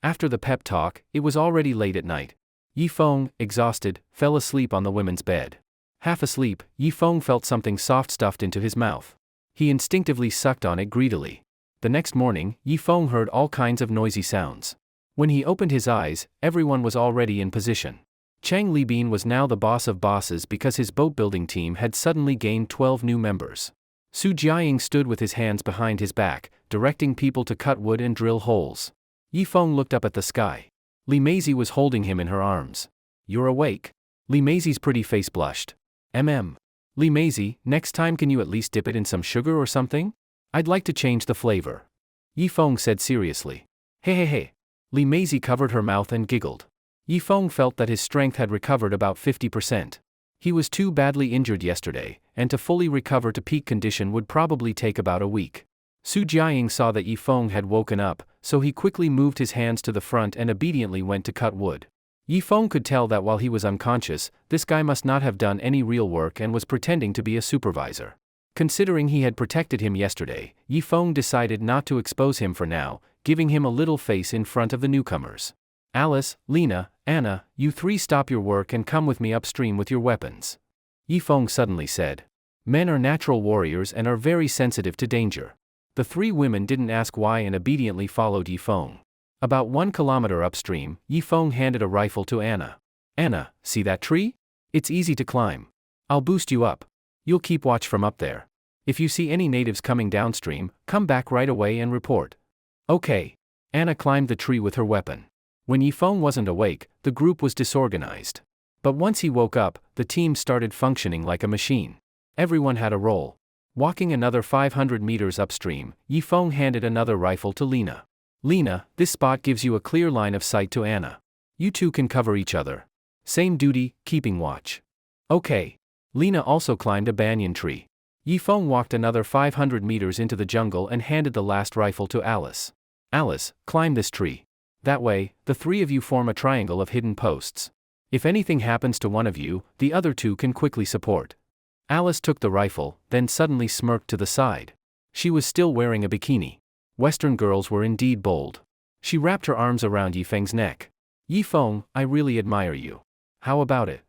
After the pep talk, it was already late at night. Yi Feng, exhausted, fell asleep on the women's bed. Half asleep, Yi Feng felt something soft stuffed into his mouth. He instinctively sucked on it greedily. The next morning, Yi Feng heard all kinds of noisy sounds. When he opened his eyes, everyone was already in position. Chang Libin was now the boss of bosses because his boat-building team had suddenly gained 12 new members. Su Jiaying stood with his hands behind his back, directing people to cut wood and drill holes. Yi Feng looked up at the sky. Li Meizi was holding him in her arms. You're awake? Li Meizi's pretty face blushed. Li Meizi, next time can you at least dip it in some sugar or something? I'd like to change the flavor. Yi Feng said seriously. Hey. Li Meizi covered her mouth and giggled. Yi Feng felt that his strength had recovered about 50%. He was too badly injured yesterday, and to fully recover to peak condition would probably take about a week. Su Jiaying saw that Yi Feng had woken up, so he quickly moved his hands to the front and obediently went to cut wood. Yi Feng could tell that while he was unconscious, this guy must not have done any real work and was pretending to be a supervisor. Considering he had protected him yesterday, Yi Feng decided not to expose him for now, giving him a little face in front of the newcomers. Alice, Lena, Anna, you three stop your work and come with me upstream with your weapons. Yi Feng suddenly said. Men are natural warriors and are very sensitive to danger. The three women didn't ask why and obediently followed Yi Feng. About 1 kilometer upstream, Yi Feng handed a rifle to Anna. Anna, see that tree? It's easy to climb. I'll boost you up. You'll keep watch from up there. If you see any natives coming downstream, come back right away and report. Okay. Anna climbed the tree with her weapon. When Yi Feng wasn't awake, the group was disorganized. But once he woke up, the team started functioning like a machine. Everyone had a role. Walking another 500 meters upstream, Yi Feng handed another rifle to Lena. Lena, this spot gives you a clear line of sight to Anna. You two can cover each other. Same duty, keeping watch. Okay. Lena also climbed a banyan tree. Yi Feng walked another 500 meters into the jungle and handed the last rifle to Alice. Alice, climb this tree. That way, the three of you form a triangle of hidden posts. If anything happens to one of you, the other two can quickly support. Alice took the rifle, then suddenly smirked to the side. She was still wearing a bikini. Western girls were indeed bold. She wrapped her arms around Yi Feng's neck. Yi Feng, I really admire you. How about it?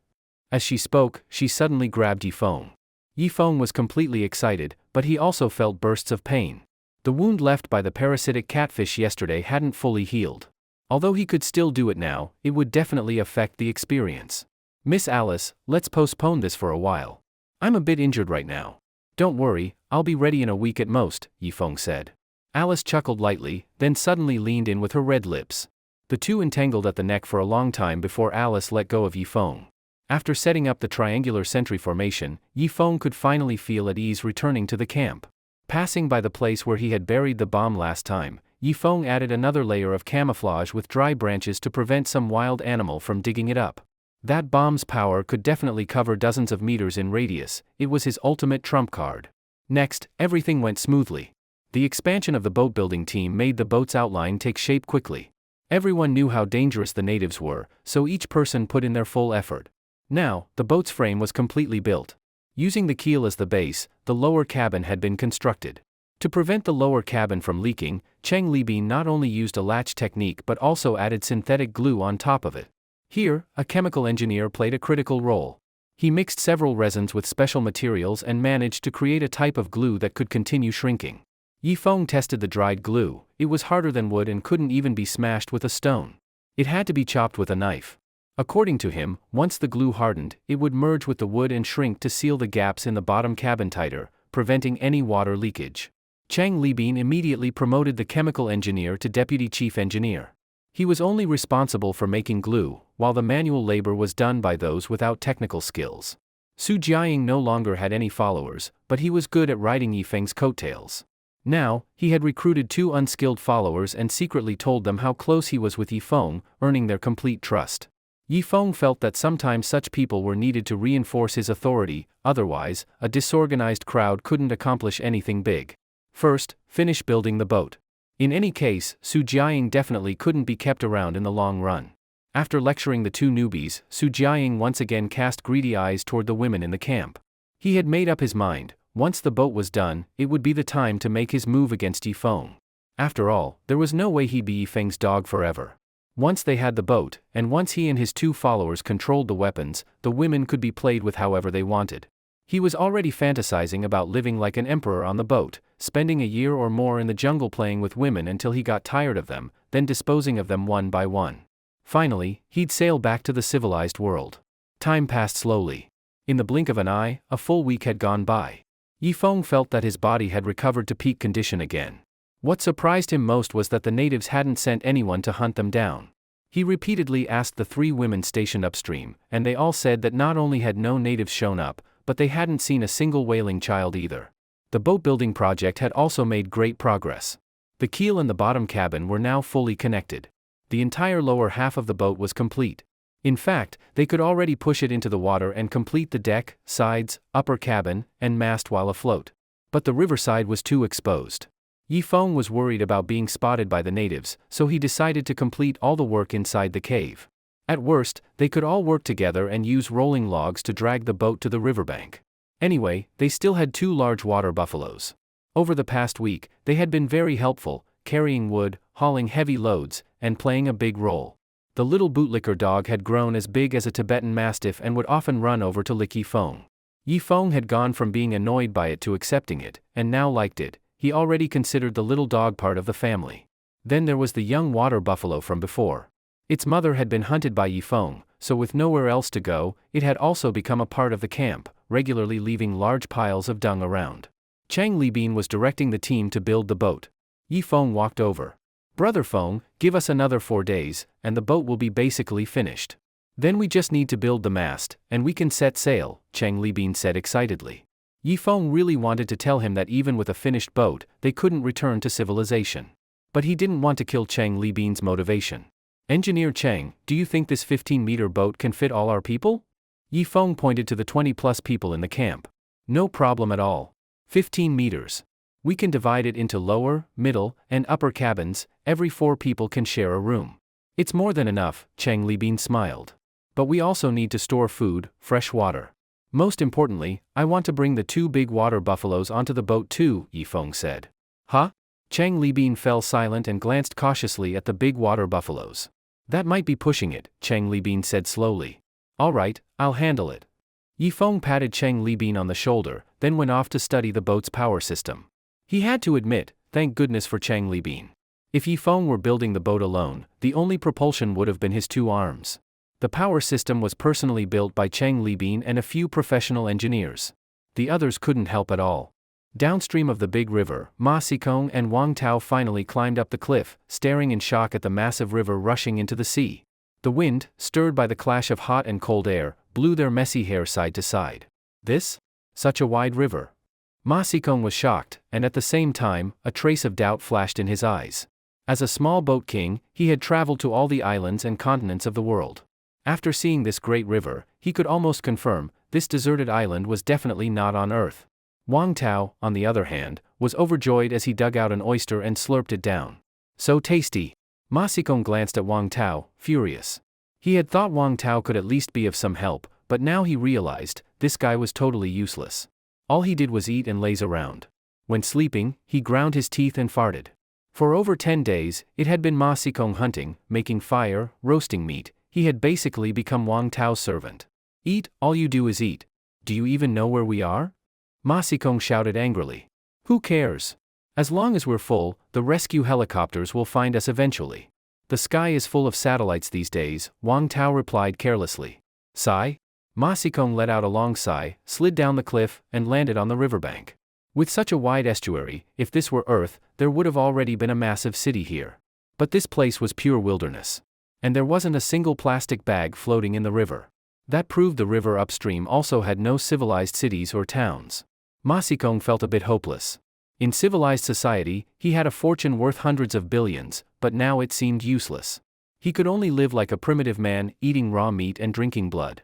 As she spoke, she suddenly grabbed Yi Feng. Yi Feng was completely excited, but he also felt bursts of pain. The wound left by the parasitic catfish yesterday hadn't fully healed. Although he could still do it now, it would definitely affect the experience. Miss Alice, let's postpone this for a while. I'm a bit injured right now. Don't worry, I'll be ready in a week at most, Yi Feng said. Alice chuckled lightly, then suddenly leaned in with her red lips. The two entangled at the neck for a long time before Alice let go of Yi Feng. After setting up the triangular sentry formation, Yi Feng could finally feel at ease returning to the camp. Passing by the place where he had buried the bomb last time, Yi Feng added another layer of camouflage with dry branches to prevent some wild animal from digging it up. That bomb's power could definitely cover dozens of meters in radius. It was his ultimate trump card. Next, everything went smoothly. The expansion of the boat-building team made the boat's outline take shape quickly. Everyone knew how dangerous the natives were, so each person put in their full effort. Now, the boat's frame was completely built. Using the keel as the base, the lower cabin had been constructed. To prevent the lower cabin from leaking, Cheng Libin not only used a latch technique but also added synthetic glue on top of it. Here, a chemical engineer played a critical role. He mixed several resins with special materials and managed to create a type of glue that could continue shrinking. Yi Feng tested the dried glue. It was harder than wood and couldn't even be smashed with a stone. It had to be chopped with a knife. According to him, once the glue hardened, it would merge with the wood and shrink to seal the gaps in the bottom cabin tighter, preventing any water leakage. Cheng Libin immediately promoted the chemical engineer to deputy chief engineer. He was only responsible for making glue, while the manual labor was done by those without technical skills. Su Jiaying no longer had any followers, but he was good at riding Yi Feng's coattails. Now, he had recruited 2 unskilled followers and secretly told them how close he was with Yi Feng, earning their complete trust. Yifeng felt that sometimes such people were needed to reinforce his authority, otherwise, a disorganized crowd couldn't accomplish anything big. First, finish building the boat. In any case, Su Jiaying definitely couldn't be kept around in the long run. After lecturing the two newbies, Su Jiaying once again cast greedy eyes toward the women in the camp. He had made up his mind, once the boat was done, it would be the time to make his move against Yifeng. After all, there was no way he'd be Yifeng's dog forever. Once they had the boat, and once he and his two followers controlled the weapons, the women could be played with however they wanted. He was already fantasizing about living like an emperor on the boat, spending a year or more in the jungle playing with women until he got tired of them, then disposing of them one by one. Finally, he'd sail back to the civilized world. Time passed slowly. In the blink of an eye, a full week had gone by. Yifeng felt that his body had recovered to peak condition again. What surprised him most was that the natives hadn't sent anyone to hunt them down. He repeatedly asked the 3 women stationed upstream, and they all said that not only had no natives shown up, but they hadn't seen a single wailing child either. The boat-building project had also made great progress. The keel and the bottom cabin were now fully connected. The entire lower half of the boat was complete. In fact, they could already push it into the water and complete the deck, sides, upper cabin, and mast while afloat. But the riverside was too exposed. Yifeng was worried about being spotted by the natives, so he decided to complete all the work inside the cave. At worst, they could all work together and use rolling logs to drag the boat to the riverbank. Anyway, they still had 2 large water buffaloes. Over the past week, they had been very helpful, carrying wood, hauling heavy loads, and playing a big role. The little bootlicker dog had grown as big as a Tibetan Mastiff and would often run over to lick Yifeng. Yifeng had gone from being annoyed by it to accepting it, and now liked it. He already considered the little dog part of the family. Then there was the young water buffalo from before. Its mother had been hunted by Yifeng, so with nowhere else to go, it had also become a part of the camp, regularly leaving large piles of dung around. Chang Libin was directing the team to build the boat. Yifeng walked over. "Brother Feng, give us another 4 days, and the boat will be basically finished. Then we just need to build the mast, and we can set sail," Chang Libin said excitedly. Yifeng really wanted to tell him that even with a finished boat, they couldn't return to civilization. But he didn't want to kill Chang Libin's motivation. "Engineer Chang, do you think this 15-meter boat can fit all our people?" Yifeng pointed to the 20-plus people in the camp. "No problem at all. 15 meters. We can divide it into lower, middle, and upper cabins, every 4 people can share a room. It's more than enough," Chang Libin smiled. "But we also need to store food, fresh water. Most importantly, I want to bring the 2 big water buffaloes onto the boat too," Yifeng said. "Huh?" Chang Libin fell silent and glanced cautiously at the big water buffaloes. "That might be pushing it," Chang Libin said slowly. "All right, I'll handle it." Yifeng patted Chang Libin on the shoulder, then went off to study the boat's power system. He had to admit, thank goodness for Chang Libin. If Yifeng were building the boat alone, the only propulsion would have been his 2 arms. The power system was personally built by Chang Libin and a few professional engineers. The others couldn't help at all. Downstream of the big river, Ma Xikong and Wang Tao finally climbed up the cliff, staring in shock at the massive river rushing into the sea. The wind, stirred by the clash of hot and cold air, blew their messy hair side to side. "This? Such a wide river?" Ma Xikong was shocked, and at the same time, a trace of doubt flashed in his eyes. As a small boat king, he had traveled to all the islands and continents of the world. After seeing this great river, he could almost confirm, this deserted island was definitely not on Earth. Wang Tao, on the other hand, was overjoyed as he dug out an oyster and slurped it down. "So tasty." Ma Xikong glanced at Wang Tao, furious. He had thought Wang Tao could at least be of some help, but now he realized, this guy was totally useless. All he did was eat and laze around. When sleeping, he ground his teeth and farted. For over 10 days, it had been Ma Xikong hunting, making fire, roasting meat. He had basically become Wang Tao's servant. "Eat, all you do is eat. Do you even know where we are?" Ma Xikong shouted angrily. "Who cares? As long as we're full, the rescue helicopters will find us eventually. The sky is full of satellites these days," Wang Tao replied carelessly. "Sigh?" Ma Xikong let out a long sigh, slid down the cliff, and landed on the riverbank. With such a wide estuary, if this were Earth, there would have already been a massive city here. But this place was pure wilderness. And there wasn't a single plastic bag floating in the river. That proved the river upstream also had no civilized cities or towns. Ma Xikong felt a bit hopeless. In civilized society, he had a fortune worth hundreds of billions, but now it seemed useless. He could only live like a primitive man, eating raw meat and drinking blood.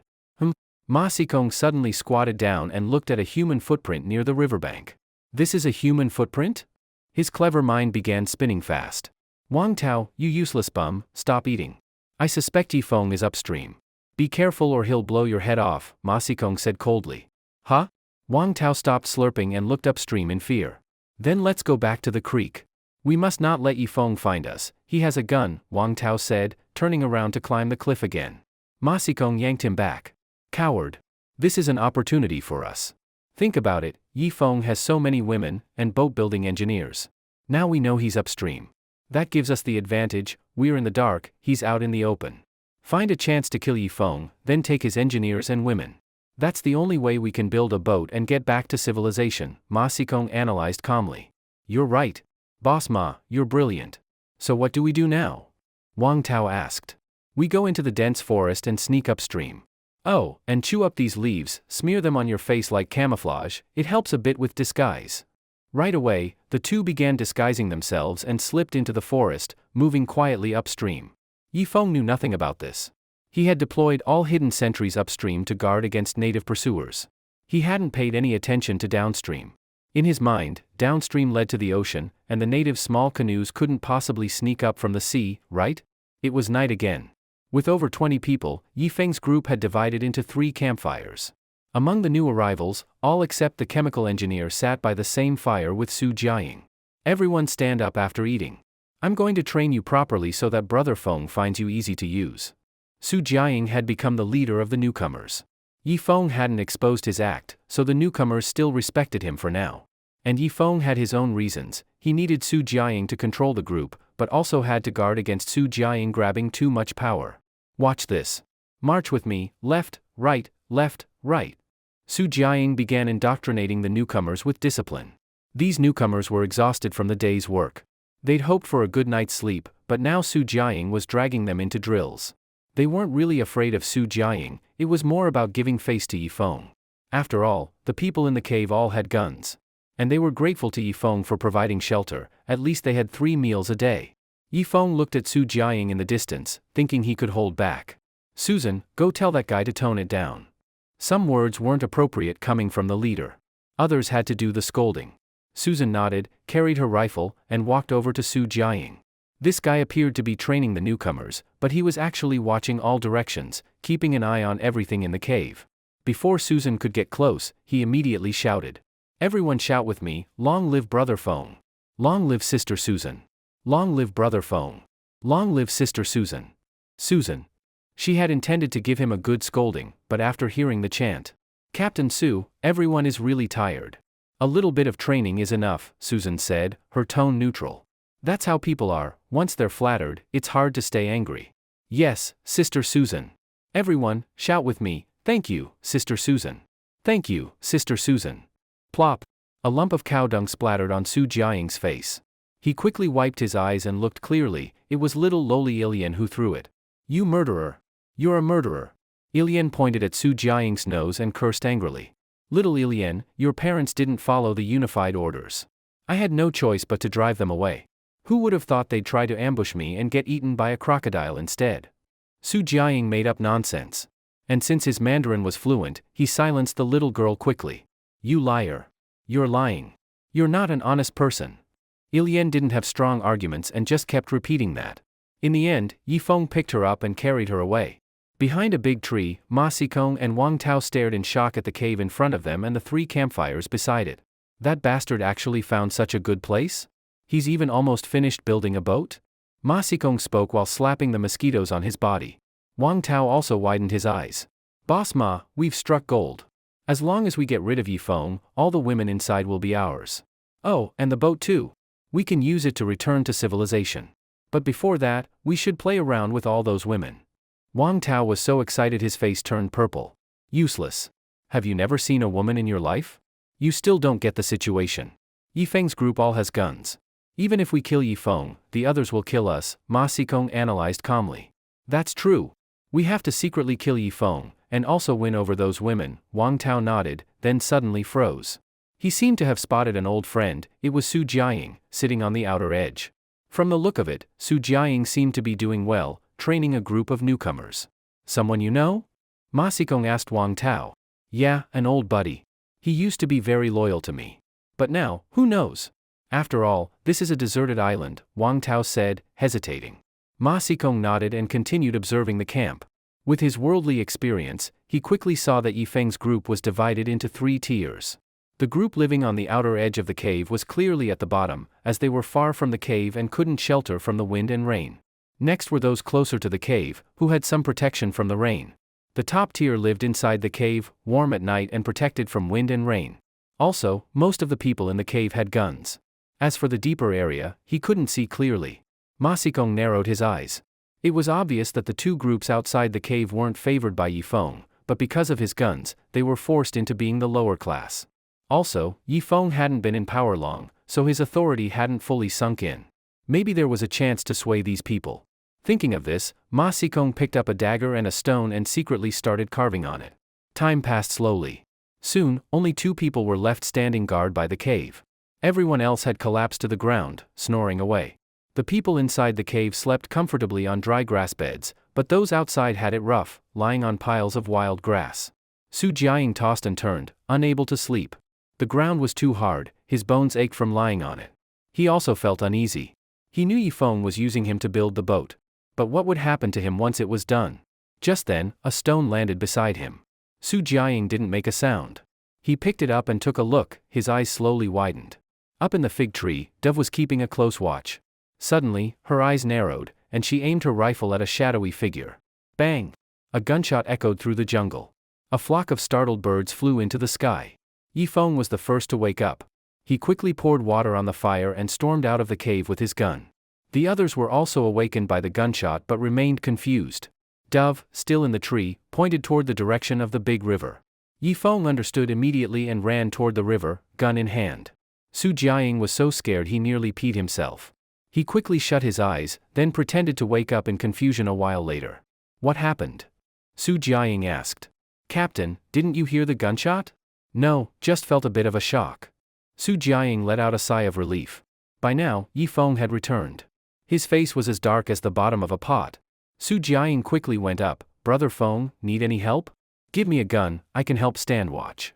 Ma Sikong suddenly squatted down and looked at a human footprint near the riverbank. This is a human footprint? His clever mind began spinning fast. Wang Tao, you useless bum, stop eating. I suspect Yifeng is upstream. Be careful or he'll blow your head off, Ma Sikong said coldly. Huh? Wang Tao stopped slurping and looked upstream in fear. Then let's go back to the creek. We must not let Yifeng find us, he has a gun, Wang Tao said, turning around to climb the cliff again. Ma Sikong yanked him back. Coward. This is an opportunity for us. Think about it, Yifeng has so many women, and boat-building engineers. Now we know he's upstream. That gives us the advantage, we're in the dark, he's out in the open. Find a chance to kill Yifeng, then take his engineers and women. That's the only way we can build a boat and get back to civilization, Ma Sikong analyzed calmly. You're right. Boss Ma, you're brilliant. So what do we do now? Wang Tao asked. We go into the dense forest and sneak upstream. Oh, and chew up these leaves, smear them on your face like camouflage, it helps a bit with disguise. Right away, the two began disguising themselves and slipped into the forest, moving quietly upstream. Yifeng knew nothing about this. He had deployed all hidden sentries upstream to guard against native pursuers. He hadn't paid any attention to downstream. In his mind, downstream led to the ocean, and the native small canoes couldn't possibly sneak up from the sea, right? It was night again. With over 20 people, Yifeng's group had divided into 3 campfires. Among the new arrivals, all except the chemical engineer sat by the same fire with Su Jiaying. Everyone stand up after eating. I'm going to train you properly so that Brother Feng finds you easy to use. Su Jiaying had become the leader of the newcomers. Yifeng hadn't exposed his act, so the newcomers still respected him for now. And Yifeng had his own reasons, he needed Su Jiaying to control the group, but also had to guard against Su Jiaying grabbing too much power. Watch this. March with me, left, right, left, right. Su Jiaying began indoctrinating the newcomers with discipline. These newcomers were exhausted from the day's work. They'd hoped for a good night's sleep, but now Su Jiaying was dragging them into drills. They weren't really afraid of Su Jiaying, it was more about giving face to Yifeng. After all, the people in the cave all had guns. And they were grateful to Yifeng for providing shelter, at least they had 3 meals a day. Yifeng looked at Su Jiaying in the distance, thinking he could hold back. Susan, go tell that guy to tone it down. Some words weren't appropriate coming from the leader. Others had to do the scolding. Susan nodded, carried her rifle, and walked over to Su Jiaying. This guy appeared to be training the newcomers, but he was actually watching all directions, keeping an eye on everything in the cave. Before Susan could get close, he immediately shouted. Everyone shout with me, long live Brother Feng. Long live Sister Susan. Long live Brother Feng. Long live Sister Susan. Susan. She had intended to give him a good scolding, but after hearing the chant, Captain Su, everyone is really tired. A little bit of training is enough, Susan said, her tone neutral. That's how people are, once they're flattered, it's hard to stay angry. Yes, Sister Susan. Everyone, shout with me, thank you, Sister Susan. Thank you, Sister Susan. Plop. A lump of cow dung splattered on Su Jiaying's face. He quickly wiped his eyes and looked clearly, it was little lowly Ilian who threw it. You murderer. You're a murderer. Ilian pointed at Su Jiaying's nose and cursed angrily. Little Ilian, your parents didn't follow the unified orders. I had no choice but to drive them away. Who would have thought they'd try to ambush me and get eaten by a crocodile instead? Su Jiaying made up nonsense. And since his Mandarin was fluent, he silenced the little girl quickly. You liar. You're lying. You're not an honest person. Ilian didn't have strong arguments and just kept repeating that. In the end, Yifeng picked her up and carried her away. Behind a big tree, Ma Sikong and Wang Tao stared in shock at the cave in front of them and the 3 campfires beside it. That bastard actually found such a good place? He's even almost finished building a boat? Ma Sikong spoke while slapping the mosquitoes on his body. Wang Tao also widened his eyes. Boss Ma, we've struck gold. As long as we get rid of Yifeng, all the women inside will be ours. Oh, and the boat too. We can use it to return to civilization. But before that, we should play around with all those women. Wang Tao was so excited his face turned purple. Useless. Have you never seen a woman in your life? You still don't get the situation. Yifeng's group all has guns. Even if we kill Yifeng, the others will kill us, Ma Sikong analyzed calmly. That's true. We have to secretly kill Yifeng, and also win over those women, Wang Tao nodded, then suddenly froze. He seemed to have spotted an old friend, it was Su Jiaying, sitting on the outer edge. From the look of it, Su Jiaying seemed to be doing well, training a group of newcomers. Someone you know? Ma Xikong asked Wang Tao. Yeah, an old buddy. He used to be very loyal to me. But now, who knows? After all, this is a deserted island, Wang Tao said, hesitating. Ma Xikong nodded and continued observing the camp. With his worldly experience, he quickly saw that Yifeng's group was divided into 3 tiers. The group living on the outer edge of the cave was clearly at the bottom, as they were far from the cave and couldn't shelter from the wind and rain. Next were those closer to the cave, who had some protection from the rain. The top tier lived inside the cave, warm at night and protected from wind and rain. Also, most of the people in the cave had guns. As for the deeper area, he couldn't see clearly. Ma Xikong narrowed his eyes. It was obvious that the 2 groups outside the cave weren't favored by Yifeng, but because of his guns, they were forced into being the lower class. Also, Yifeng hadn't been in power long, so his authority hadn't fully sunk in. Maybe there was a chance to sway these people. Thinking of this, Ma Xikong picked up a dagger and a stone and secretly started carving on it. Time passed slowly. Soon, only 2 people were left standing guard by the cave. Everyone else had collapsed to the ground, snoring away. The people inside the cave slept comfortably on dry grass beds, but those outside had it rough, lying on piles of wild grass. Su Jiaying tossed and turned, unable to sleep. The ground was too hard, his bones ached from lying on it. He also felt uneasy. He knew Yifeng was using him to build the boat. But what would happen to him once it was done? Just then, a stone landed beside him. Su Jiaying didn't make a sound. He picked it up and took a look, his eyes slowly widened. Up in the fig tree, Dove was keeping a close watch. Suddenly, her eyes narrowed, and she aimed her rifle at a shadowy figure. Bang! A gunshot echoed through the jungle. A flock of startled birds flew into the sky. Yifeng was the first to wake up. He quickly poured water on the fire and stormed out of the cave with his gun. The others were also awakened by the gunshot but remained confused. Dove, still in the tree, pointed toward the direction of the big river. Yifeng understood immediately and ran toward the river, gun in hand. Su Jiaying was so scared he nearly peed himself. He quickly shut his eyes, then pretended to wake up in confusion a while later. What happened? Su Jiaying asked. Captain, didn't you hear the gunshot? No, just felt a bit of a shock. Su Jiaying let out a sigh of relief. By now, Yifeng had returned. His face was as dark as the bottom of a pot. Su Jiaying quickly went up. Brother Feng, need any help? Give me a gun, I can help stand watch.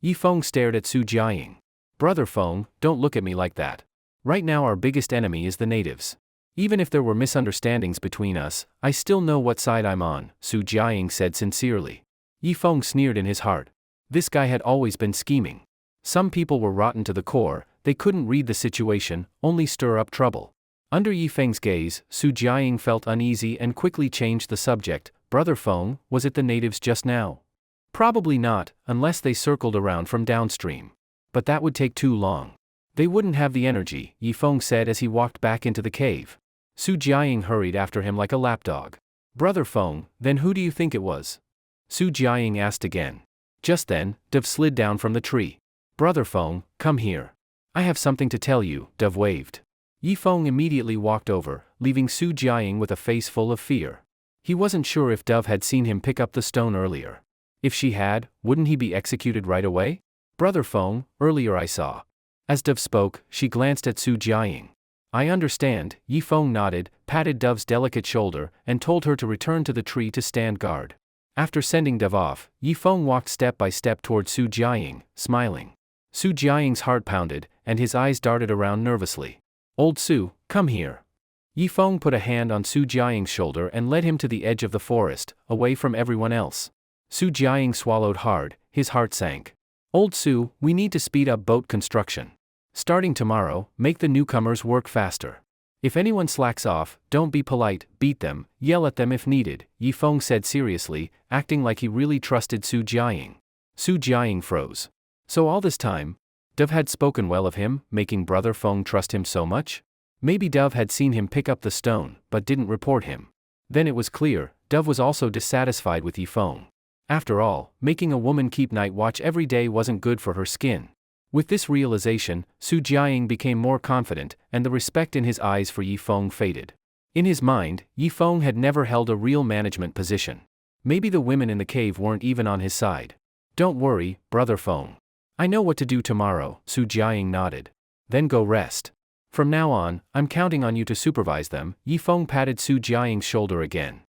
Yifeng stared at Su Jiaying. Brother Feng, don't look at me like that. Right now our biggest enemy is the natives. Even if there were misunderstandings between us, I still know what side I'm on, Su Jiaying said sincerely. Yifeng sneered in his heart. This guy had always been scheming. Some people were rotten to the core, they couldn't read the situation, only stir up trouble. Under Yifeng's gaze, Su Jiaying felt uneasy and quickly changed the subject. Brother Feng, was it the natives just now? Probably not, unless they circled around from downstream. But that would take too long. They wouldn't have the energy, Yifeng said as he walked back into the cave. Su Jiaying hurried after him like a lapdog. Brother Feng, then who do you think it was? Su Jiaying asked again. Just then, Dove slid down from the tree. Brother Feng, come here. I have something to tell you, Dove waved. Yifeng immediately walked over, leaving Su Jiaying with a face full of fear. He wasn't sure if Dove had seen him pick up the stone earlier. If she had, wouldn't he be executed right away? Brother Feng, earlier I saw. As Dove spoke, she glanced at Su Jiaying. I understand, Yifeng nodded, patted Dove's delicate shoulder, and told her to return to the tree to stand guard. After sending Dove off, Yifeng walked step by step toward Su Jiaying, smiling. Su Jiaying's heart pounded, and his eyes darted around nervously. Old Su, come here. Yifeng put a hand on Su Jiaying's shoulder and led him to the edge of the forest, away from everyone else. Su Jiaying swallowed hard, his heart sank. Old Su, we need to speed up boat construction. Starting tomorrow, make the newcomers work faster. If anyone slacks off, don't be polite, beat them, yell at them if needed, Yifeng said seriously, acting like he really trusted Su Jiaying. Su Jiaying froze. So all this time, Dove had spoken well of him, making Brother Feng trust him so much? Maybe Dove had seen him pick up the stone, but didn't report him. Then it was clear, Dove was also dissatisfied with Yifeng. After all, making a woman keep night watch every day wasn't good for her skin. With this realization, Su Jiaying became more confident, and the respect in his eyes for Yifeng faded. In his mind, Yifeng had never held a real management position. Maybe the women in the cave weren't even on his side. Don't worry, Brother Feng. I know what to do tomorrow, Su Jiaying nodded. Then go rest. From now on, I'm counting on you to supervise them. Yifeng patted Su Jiaying's shoulder again.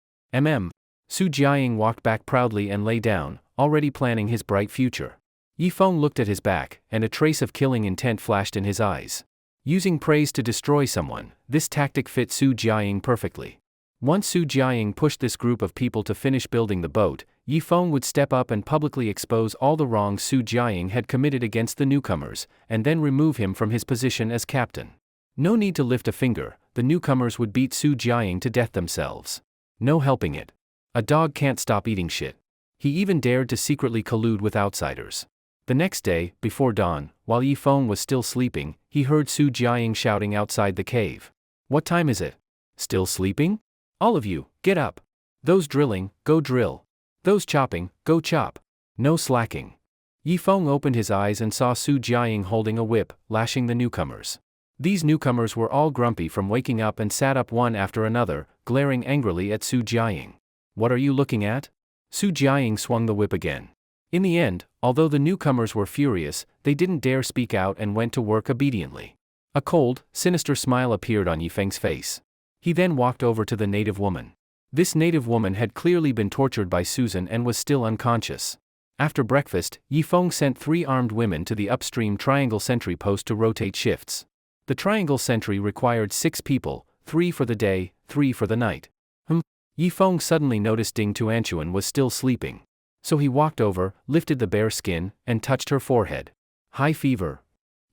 Su Jiaying walked back proudly and lay down, already planning his bright future. Yifeng looked at his back, and a trace of killing intent flashed in his eyes. Using praise to destroy someone, this tactic fit Su Jiaying perfectly. Once Su Jiaying pushed this group of people to finish building the boat, Yifeng would step up and publicly expose all the wrongs Su Jiaying had committed against the newcomers, and then remove him from his position as captain. No need to lift a finger, the newcomers would beat Su Jiaying to death themselves. No helping it. A dog can't stop eating shit. He even dared to secretly collude with outsiders. The next day, before dawn, while Yifeng was still sleeping, he heard Su Jiaying shouting outside the cave. "What time is it? Still sleeping? All of you, get up. Those drilling, go drill. Those chopping, go chop. No slacking." Yifeng opened his eyes and saw Su Jiaying holding a whip, lashing the newcomers. These newcomers were all grumpy from waking up and sat up one after another, glaring angrily at Su Jiaying. "What are you looking at?" Su Jiaying swung the whip again. In the end, although the newcomers were furious, they didn't dare speak out and went to work obediently. A cold, sinister smile appeared on Yifeng's face. He then walked over to the native woman. This native woman had clearly been tortured by Susan and was still unconscious. After breakfast, Yifeng sent 3 armed women to the upstream triangle sentry post to rotate shifts. The triangle sentry required 6 people, 3 for the day, 3 for the night. Yifeng suddenly noticed Ding Tuanchuan was still sleeping. So he walked over, lifted the bare skin, and touched her forehead. "High fever."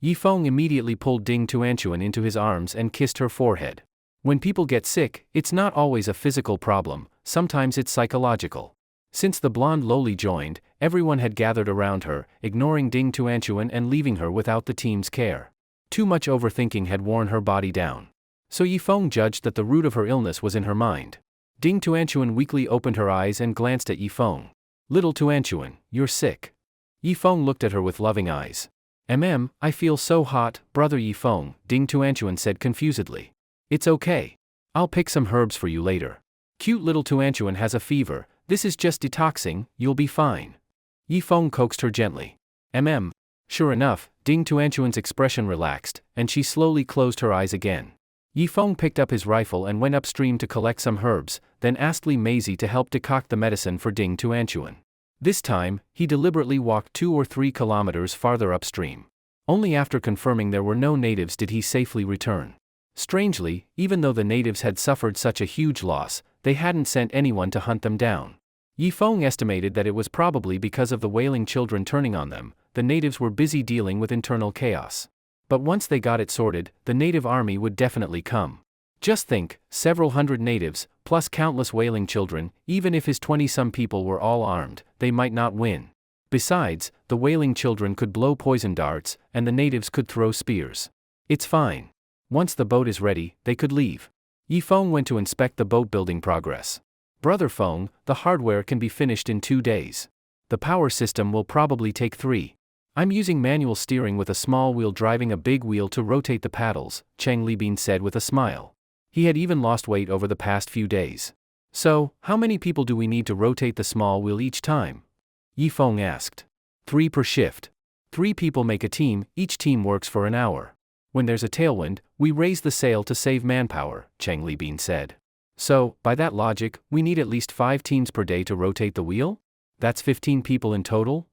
Yifeng immediately pulled Ding Tuanchuan into his arms and kissed her forehead. When people get sick, it's not always a physical problem, sometimes it's psychological. Since the blonde loli joined, everyone had gathered around her, ignoring Ding Tuanchuan and leaving her without the team's care. Too much overthinking had worn her body down. So Yifeng judged that the root of her illness was in her mind. Ding Tuanchuan weakly opened her eyes and glanced at Yifeng. "Little Tuanchuan, you're sick." Yifeng looked at her with loving eyes. I feel so hot, brother Yifeng," Ding Tuanchuan said confusedly. "It's okay. I'll pick some herbs for you later. Cute little Tuanchuan has a fever, this is just detoxing, you'll be fine." Yifeng coaxed her gently. Sure enough, Ding Tuanchuan's expression relaxed, and she slowly closed her eyes again. Yifeng picked up his rifle and went upstream to collect some herbs, then asked Li Meizi to help decoct the medicine for Ding Tuanchuan. This time, he deliberately walked 2 or 3 kilometers farther upstream. Only after confirming there were no natives did he safely return. Strangely, even though the natives had suffered such a huge loss, they hadn't sent anyone to hunt them down. Yifeng estimated that it was probably because of the wailing children turning on them. The natives were busy dealing with internal chaos. But once they got it sorted, the native army would definitely come. Just think, several hundred natives, plus countless wailing children, even if his 20-some people were all armed, they might not win. Besides, the wailing children could blow poison darts, and the natives could throw spears. It's fine. Once the boat is ready, they could leave. Yifeng went to inspect the boat building progress. "Brother Feng, the hardware can be finished in 2 days. The power system will probably take 3. I'm using manual steering with a small wheel driving a big wheel to rotate the paddles," Cheng Libin said with a smile. He had even lost weight over the past few days. "So, how many people do we need to rotate the small wheel each time?" Yifeng asked. 3 per shift. 3 people make a team, each team works for an hour. When there's a tailwind, we raise the sail to save manpower, Cheng Libin said. "So, by that logic, we need at least 5 teams per day to rotate the wheel? That's 15 people in total?"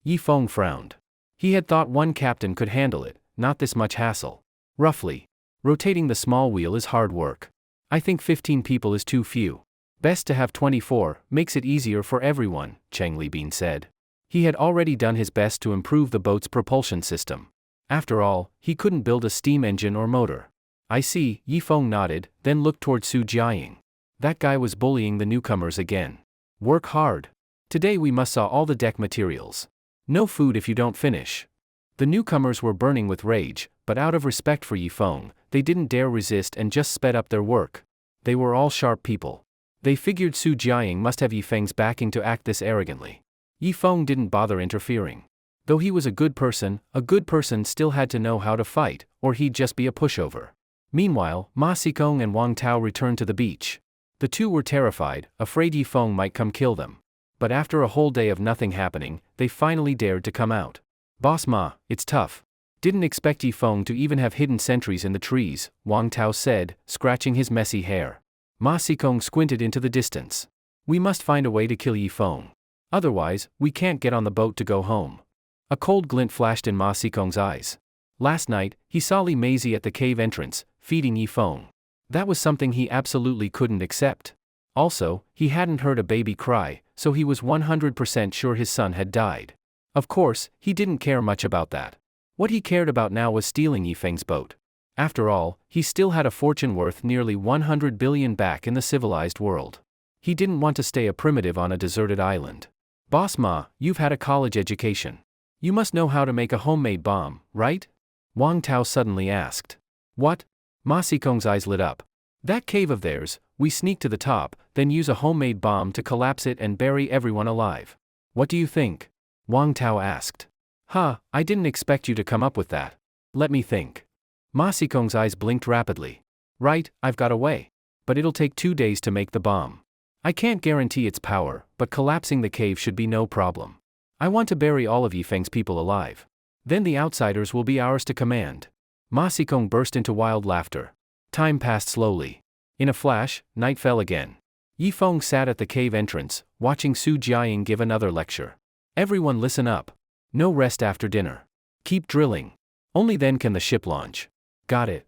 Yifeng frowned. He had thought one captain could handle it, not this much hassle. "Roughly. Rotating the small wheel is hard work. I think 15 people is too few. Best to have 24, makes it easier for everyone," Cheng Libin said. He had already done his best to improve the boat's propulsion system. After all, he couldn't build a steam engine or motor. "I see," Yifeng nodded, then looked toward Su Jiaying. That guy was bullying the newcomers again. "Work hard. Today we must saw all the deck materials. No food if you don't finish." The newcomers were burning with rage, but out of respect for Yifeng, they didn't dare resist and just sped up their work. They were all sharp people. They figured Su Jiaying must have Yifeng's backing to act this arrogantly. Yifeng didn't bother interfering. Though he was a good person still had to know how to fight, or he'd just be a pushover. Meanwhile, Ma Xikong and Wang Tao returned to the beach. The two were terrified, afraid Yifeng might come kill them. But after a whole day of nothing happening, they finally dared to come out. "Boss Ma, it's tough. Didn't expect Yi Feng to even have hidden sentries in the trees, Wang Tao said, scratching his messy hair. Ma Xikong squinted into the distance. We must find a way to kill Yi Feng. Otherwise, we can't get on the boat to go home. A cold glint flashed in Ma Xikong's eyes. Last night, he saw Li Meizi at the cave entrance, feeding Yi Feng. That was something he absolutely couldn't accept. Also, he hadn't heard a baby cry, so he was 100% sure his son had died. Of course, he didn't care much about that. What he cared about now was stealing Yi Feng's boat. After all, he still had a fortune worth nearly 100 billion back in the civilized world. He didn't want to stay a primitive on a deserted island. Boss Ma, you've had a college education. You must know how to make a homemade bomb, right? Wang Tao suddenly asked. What? Ma Xikong's eyes lit up. That cave of theirs, we sneak to the top, then use a homemade bomb to collapse it and bury everyone alive. What do you think? Wang Tao asked. I didn't expect you to come up with that. Let me think. Ma Xikong's eyes blinked rapidly. Right, I've got a way. But it'll take 2 days to make the bomb. I can't guarantee its power, but collapsing the cave should be no problem. I want to bury all of Yi Feng's people alive. Then the outsiders will be ours to command. Ma Xikong burst into wild laughter. Time passed slowly. In a flash, night fell again. Yi Feng sat at the cave entrance, watching Su Jiaying give another lecture. Everyone listen up. No rest after dinner. Keep drilling. Only then can the ship launch. Got it.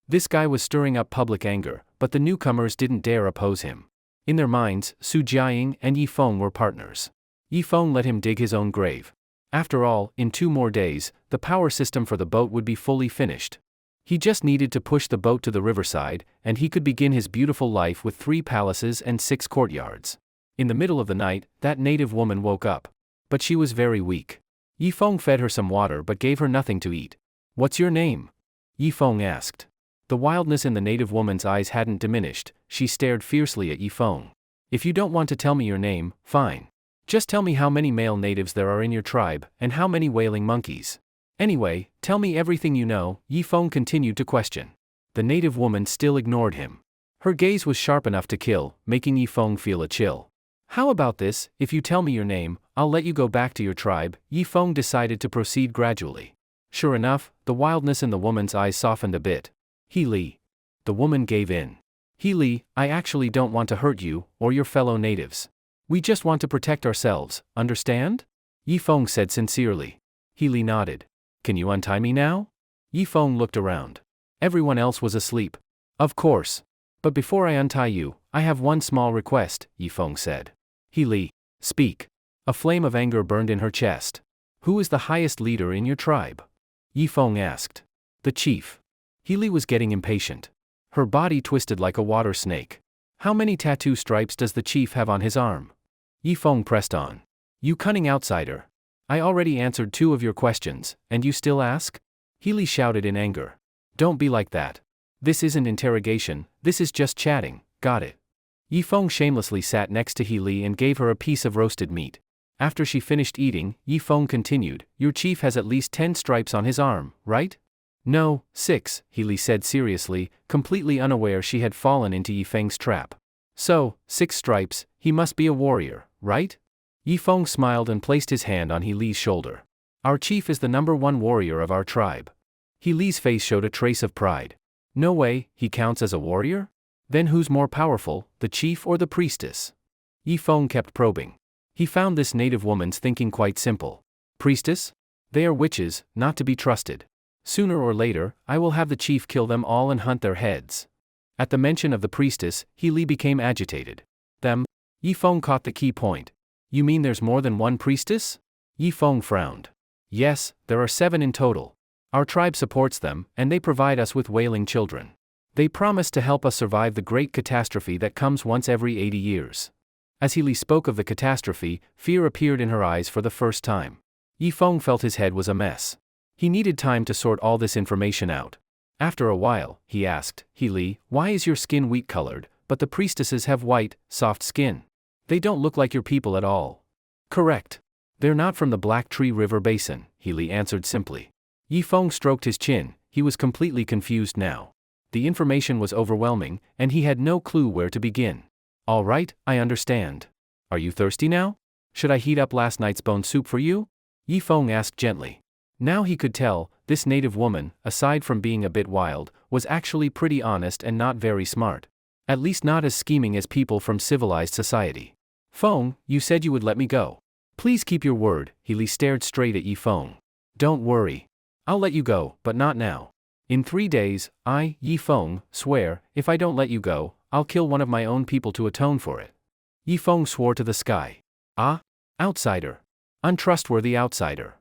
This guy was stirring up public anger, but the newcomers didn't dare oppose him. In their minds, Su Jiaying and Yi Feng were partners. Yi Feng let him dig his own grave. After all, in 2 more days, the power system for the boat would be fully finished. He just needed to push the boat to the riverside, and he could begin his beautiful life with 3 palaces and 6 courtyards. In the middle of the night, that native woman woke up. But she was very weak. Yi Feng fed her some water but gave her nothing to eat. What's your name? Yi Feng asked. The wildness in the native woman's eyes hadn't diminished, she stared fiercely at Yi Feng. If you don't want to tell me your name, fine. Just tell me how many male natives there are in your tribe, and how many wailing monkeys. Anyway, tell me everything you know, Yi Feng continued to question. The native woman still ignored him. Her gaze was sharp enough to kill, making Yi Feng feel a chill. How about this, if you tell me your name, I'll let you go back to your tribe, Yi Feng decided to proceed gradually. Sure enough, the wildness in the woman's eyes softened a bit. He Li. The woman gave in. He Li, I actually don't want to hurt you, or your fellow natives. We just want to protect ourselves, understand? Yi Feng said sincerely. He Li nodded. Can you untie me now? Yi Feng looked around. Everyone else was asleep. Of course. But before I untie you, I have one small request, Yi Feng said. He Li, speak. A flame of anger burned in her chest. Who is the highest leader in your tribe? Yi Feng asked. The chief. He Li was getting impatient. Her body twisted like a water snake. How many tattoo stripes does the chief have on his arm? Yi Feng pressed on. You cunning outsider. I already answered 2 of your questions, and you still ask? He Li shouted in anger. Don't be like that. This isn't interrogation, this is just chatting, got it? Yi Feng shamelessly sat next to He Li and gave her a piece of roasted meat. After she finished eating, Yi Feng continued, your chief has at least 10 stripes on his arm, right? No, 6, He Li said seriously, completely unaware she had fallen into Yi Feng's trap. So, 6 stripes, he must be a warrior, right? Yi Feng smiled and placed his hand on He Li's shoulder. Our chief is the #1 warrior of our tribe. He Li's face showed a trace of pride. No way, he counts as a warrior? Then who's more powerful, the chief or the priestess? Yi Feng kept probing. He found this native woman's thinking quite simple. Priestess? They are witches, not to be trusted. Sooner or later, I will have the chief kill them all and hunt their heads. At the mention of the priestess, He Li became agitated. Them? Yi Feng caught the key point. You mean there's more than 1 priestess? Yi Feng frowned. Yes, there are 7 in total. Our tribe supports them, and they provide us with wailing children. They promise to help us survive the great catastrophe that comes once every 80 years. As He Li spoke of the catastrophe, fear appeared in her eyes for the first time. Yi Feng felt his head was a mess. He needed time to sort all this information out. After a while, he asked, He Li, why is your skin wheat-colored, but the priestesses have white, soft skin? They don't look like your people at all. Correct. They're not from the Black Tree River Basin, He Li answered simply. Yi Feng stroked his chin, he was completely confused now. The information was overwhelming, and he had no clue where to begin. All right, I understand. Are you thirsty now? Should I heat up last night's bone soup for you? Yi Feng asked gently. Now he could tell, this native woman, aside from being a bit wild, was actually pretty honest and not very smart. At least not as scheming as people from civilized society. Feng, you said you would let me go. Please keep your word. He stared straight at Yi Feng. Don't worry. I'll let you go, but not now. In 3 days, I, Yi Feng, swear, if I don't let you go, I'll kill one of my own people to atone for it. Yi Feng swore to the sky. Ah? Outsider. Untrustworthy outsider.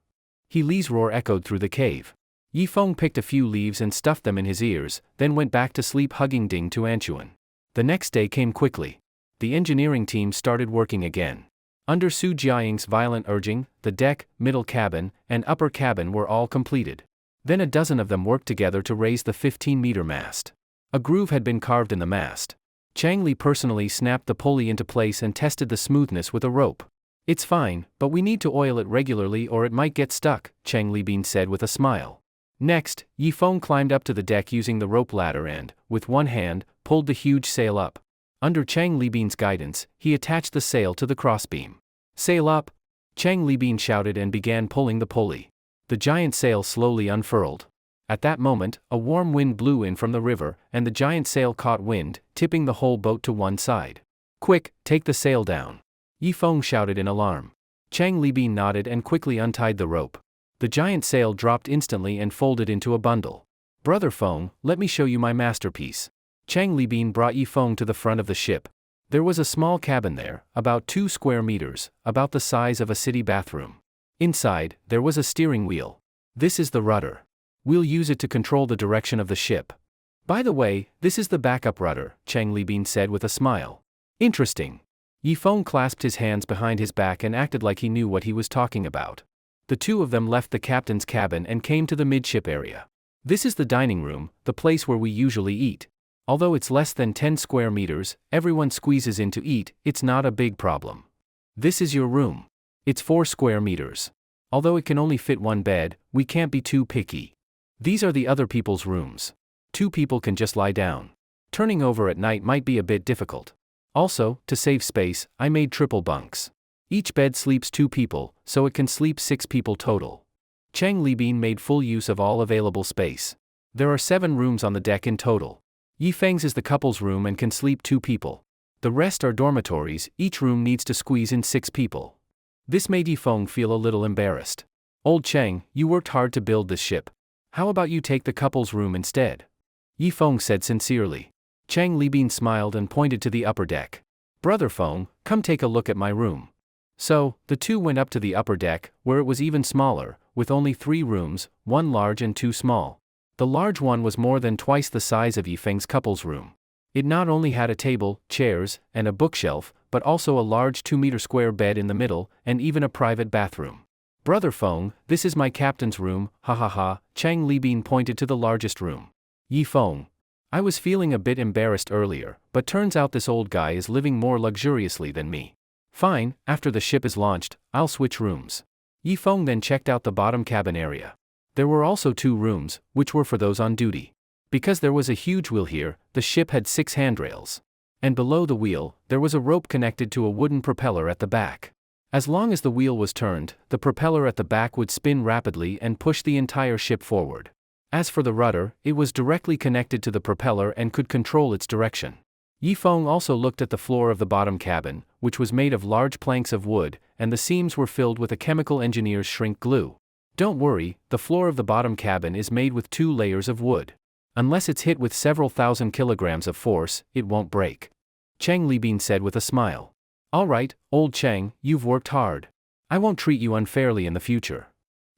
Li's roar echoed through the cave. Yi Feng picked a few leaves and stuffed them in his ears, then went back to sleep hugging Ding Tuanchuan. The next day came quickly. The engineering team started working again. Under Su Jiaying's violent urging, the deck, middle cabin, and upper cabin were all completed. Then a dozen of them worked together to raise the 15-meter mast. A groove had been carved in the mast. Chang Li personally snapped the pulley into place and tested the smoothness with a rope. It's fine, but we need to oil it regularly or it might get stuck, Chang Libin said with a smile. Next, Yi Feng climbed up to the deck using the rope ladder and, with one hand, pulled the huge sail up. Under Chang Libin's guidance, he attached the sail to the crossbeam. Sail up! Chang Libin shouted and began pulling the pulley. The giant sail slowly unfurled. At that moment, a warm wind blew in from the river, and the giant sail caught wind, tipping the whole boat to one side. Quick, take the sail down! Yi Feng shouted in alarm. Chang Libin nodded and quickly untied the rope. The giant sail dropped instantly and folded into a bundle. Brother Feng, let me show you my masterpiece. Chang Libin brought Yi Feng to the front of the ship. There was a small cabin there, about 2 square meters, about the size of a city bathroom. Inside, there was a steering wheel. This is the rudder. We'll use it to control the direction of the ship. By the way, this is the backup rudder, Chang Libin said with a smile. Interesting. Yi Feng clasped his hands behind his back and acted like he knew what he was talking about. The two of them left the captain's cabin and came to the midship area. This is the dining room, the place where we usually eat. Although it's less than 10 square meters, everyone squeezes in to eat, it's not a big problem. This is your room. It's 4 square meters. Although it can only fit one bed, we can't be too picky. These are the other people's rooms. 2 people can just lie down. Turning over at night might be a bit difficult. Also, to save space, I made triple bunks. Each bed sleeps 2 people, so it can sleep 6 people total. Chang Libin made full use of all available space. There are 7 rooms on the deck in total. Yi Feng's is the couple's room and can sleep 2 people. The rest are dormitories, each room needs to squeeze in 6 people. This made Yi Feng feel a little embarrassed. Old Chang, you worked hard to build this ship. How about you take the couple's room instead? Yi Feng said sincerely. Chang Libin smiled and pointed to the upper deck. Brother Feng, come take a look at my room. So, the two went up to the upper deck, where it was even smaller, with only 3 rooms, 1 large and 2 small. The large one was more than twice the size of Yi Feng's couple's room. It not only had a table, chairs, and a bookshelf, but also a large 2-meter square bed in the middle, and even a private bathroom. Brother Feng, this is my captain's room, ha ha ha, Chang Libin pointed to the largest room. Yi Feng. I was feeling a bit embarrassed earlier, but turns out this old guy is living more luxuriously than me. Fine, after the ship is launched, I'll switch rooms. Yi Feng then checked out the bottom cabin area. There were also 2 rooms, which were for those on duty. Because there was a huge wheel here, the ship had 6 handrails. And below the wheel, there was a rope connected to a wooden propeller at the back. As long as the wheel was turned, the propeller at the back would spin rapidly and push the entire ship forward. As for the rudder, it was directly connected to the propeller and could control its direction. Yi Feng also looked at the floor of the bottom cabin, which was made of large planks of wood, and the seams were filled with a chemical engineer's shrink glue. Don't worry, the floor of the bottom cabin is made with 2 layers of wood. Unless it's hit with several thousand kilograms of force, it won't break. Chang Libin said with a smile. Alright, old Chang, you've worked hard. I won't treat you unfairly in the future.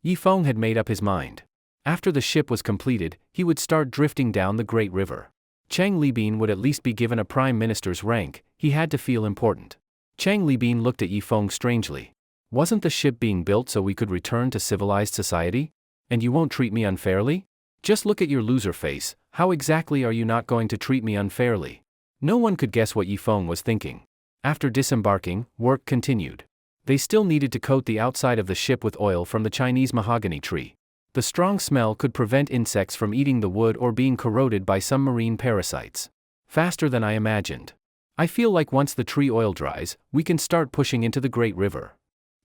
Yi Feng had made up his mind. After the ship was completed, he would start drifting down the Great River. Chang Libin would at least be given a prime minister's rank, he had to feel important. Chang Libin looked at Yi Feng strangely. Wasn't the ship being built so we could return to civilized society? And you won't treat me unfairly? Just look at your loser face, how exactly are you not going to treat me unfairly? No one could guess what Yi Feng was thinking. After disembarking, work continued. They still needed to coat the outside of the ship with oil from the Chinese mahogany tree. The strong smell could prevent insects from eating the wood or being corroded by some marine parasites. Faster than I imagined. I feel like once the tree oil dries, we can start pushing into the Great River.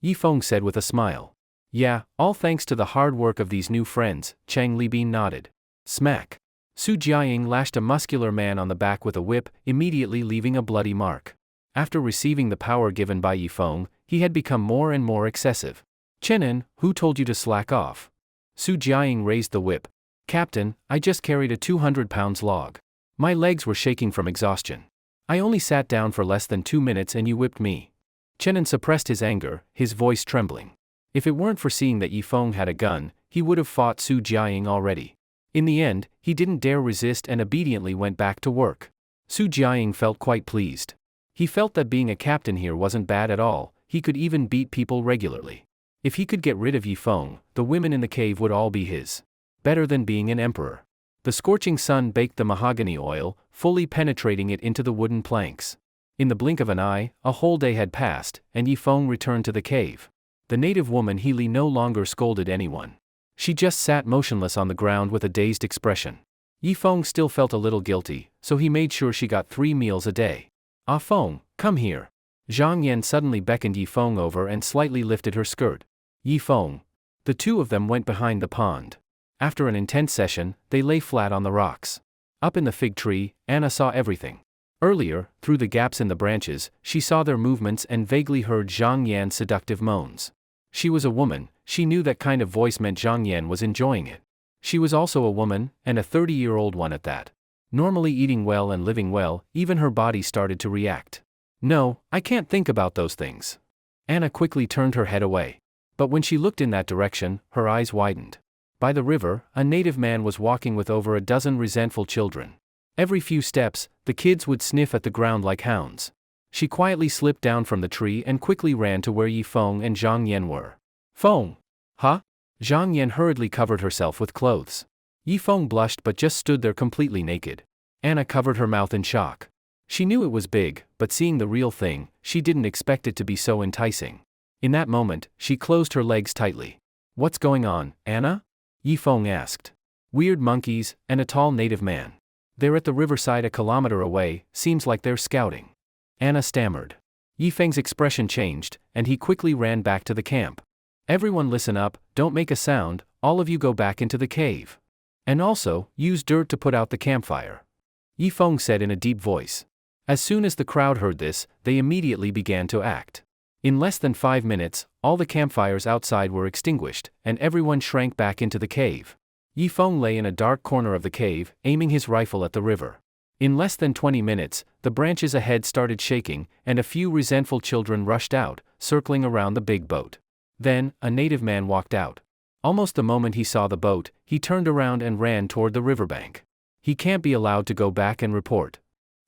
Yi Feng said with a smile. Yeah, all thanks to the hard work of these new friends, Chang Libin nodded. Smack. Su Jiaying lashed a muscular man on the back with a whip, immediately leaving a bloody mark. After receiving the power given by Yifeng, he had become more and more excessive. Chenin, who told you to slack off? Su Jiaying raised the whip. Captain, I just carried a 200-pound log. My legs were shaking from exhaustion. I only sat down for less than 2 minutes and you whipped me. Chenin suppressed his anger, his voice trembling. If it weren't for seeing that Yifeng had a gun, he would have fought Su Jiaying already. In the end, he didn't dare resist and obediently went back to work. Su Jiaying felt quite pleased. He felt that being a captain here wasn't bad at all, he could even beat people regularly. If he could get rid of Yifeng, the women in the cave would all be his. Better than being an emperor. The scorching sun baked the mahogany oil, fully penetrating it into the wooden planks. In the blink of an eye, a whole day had passed, and Yifeng returned to the cave. The native woman Healy no longer scolded anyone. She just sat motionless on the ground with a dazed expression. Yifeng still felt a little guilty, so he made sure she got 3 meals a day. Ah Feng, come here. Zhang Yan suddenly beckoned Yifeng over and slightly lifted her skirt. Yifeng. The two of them went behind the pond. After an intense session, they lay flat on the rocks. Up in the fig tree, Anna saw everything. Earlier, through the gaps in the branches, she saw their movements and vaguely heard Zhang Yan's seductive moans. She was a woman, she knew that kind of voice meant Zhang Yan was enjoying it. She was also a woman, and a 30-year-old one at that. Normally eating well and living well, even her body started to react. No, I can't think about those things. Anna quickly turned her head away. But when she looked in that direction, her eyes widened. By the river, a native man was walking with over a dozen resentful children. Every few steps, the kids would sniff at the ground like hounds. She quietly slipped down from the tree and quickly ran to where Yifeng and Zhang Yan were. Feng! Huh? Zhang Yan hurriedly covered herself with clothes. Yifeng blushed but just stood there completely naked. Anna covered her mouth in shock. She knew it was big, but seeing the real thing, she didn't expect it to be so enticing. In that moment, she closed her legs tightly. What's going on, Anna? Yifeng asked. Weird monkeys, and a tall native man. They're at the riverside a kilometer away, seems like they're scouting. Anna stammered. Yifeng's expression changed, and he quickly ran back to the camp. Everyone listen up, don't make a sound, all of you go back into the cave. And also, use dirt to put out the campfire. Yifeng said in a deep voice. As soon as the crowd heard this, they immediately began to act. In less than 5 minutes, all the campfires outside were extinguished, and everyone shrank back into the cave. Yifeng lay in a dark corner of the cave, aiming his rifle at the river. In less than 20 minutes, the branches ahead started shaking, and a few resentful children rushed out, circling around the big boat. Then, a native man walked out. Almost the moment he saw the boat, he turned around and ran toward the riverbank. He can't be allowed to go back and report.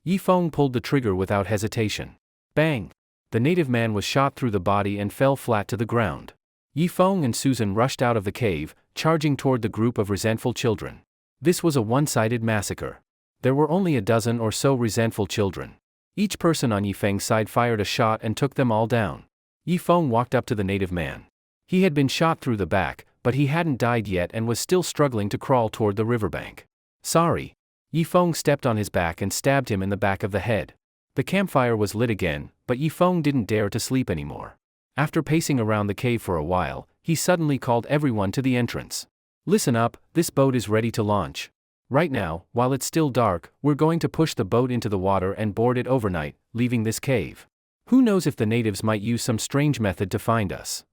Yifeng pulled the trigger without hesitation. Bang! The native man was shot through the body and fell flat to the ground. Yifeng and Susan rushed out of the cave, charging toward the group of resentful children. This was a one-sided massacre. There were only a dozen or so resentful children. Each person on Yifeng's side fired a shot and took them all down. Yifeng walked up to the native man. He had been shot through the back, but he hadn't died yet and was still struggling to crawl toward the riverbank. Sorry. Yifeng stepped on his back and stabbed him in the back of the head. The campfire was lit again, but Yifeng didn't dare to sleep anymore. After pacing around the cave for a while, he suddenly called everyone to the entrance. Listen up, this boat is ready to launch. Right now, while it's still dark, we're going to push the boat into the water and board it overnight, leaving this cave. Who knows if the natives might use some strange method to find us?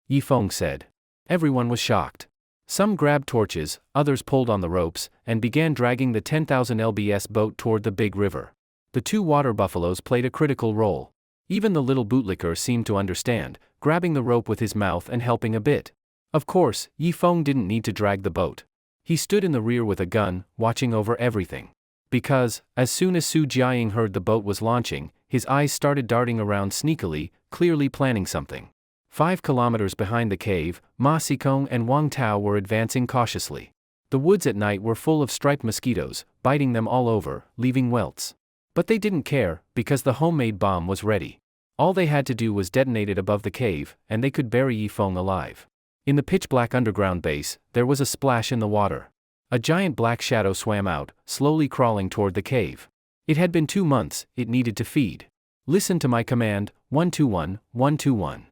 Yifeng said. Everyone was shocked. Some grabbed torches, others pulled on the ropes, and began dragging the 10,000 lbs boat toward the big river. The 2 water buffaloes played a critical role. Even the little bootlicker seemed to understand, grabbing the rope with his mouth and helping a bit. Of course, Yifeng didn't need to drag the boat. He stood in the rear with a gun, watching over everything. Because, as soon as Su Jiaying heard the boat was launching, his eyes started darting around sneakily, clearly planning something. 5 kilometers behind the cave, Ma Xikong and Wang Tao were advancing cautiously. The woods at night were full of striped mosquitoes, biting them all over, leaving welts. But they didn't care, because the homemade bomb was ready. All they had to do was detonate it above the cave, and they could bury Yifeng alive. In the pitch-black underground base, there was a splash in the water. A giant black shadow swam out, slowly crawling toward the cave. It had been 2 months, it needed to feed. Listen to my command, 121, 121.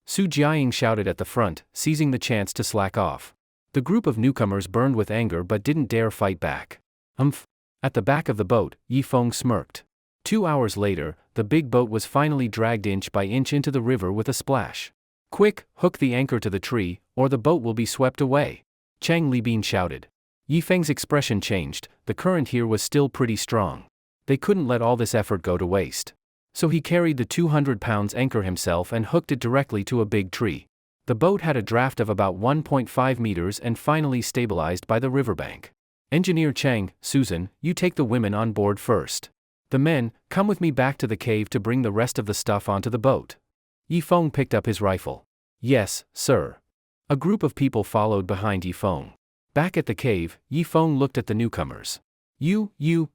Su Jiaying shouted at the front, seizing the chance to slack off. The group of newcomers burned with anger but didn't dare fight back. At the back of the boat, Yifeng smirked. 2 hours later, the big boat was finally dragged inch by inch into the river with a splash. Quick, hook the anchor to the tree, or the boat will be swept away. Chang Libin shouted. Yifeng's expression changed. The current here was still pretty strong. They couldn't let all this effort go to waste. So he carried the 200-pound anchor himself and hooked it directly to a big tree. The boat had a draft of about 1.5 meters and finally stabilized by the riverbank. Engineer Chang, Susan, you take the women on board first. The men, come with me back to the cave to bring the rest of the stuff onto the boat. Yifeng picked up his rifle. Yes, sir. A group of people followed behind Yifeng. Back at the cave, Yifeng looked at the newcomers. You,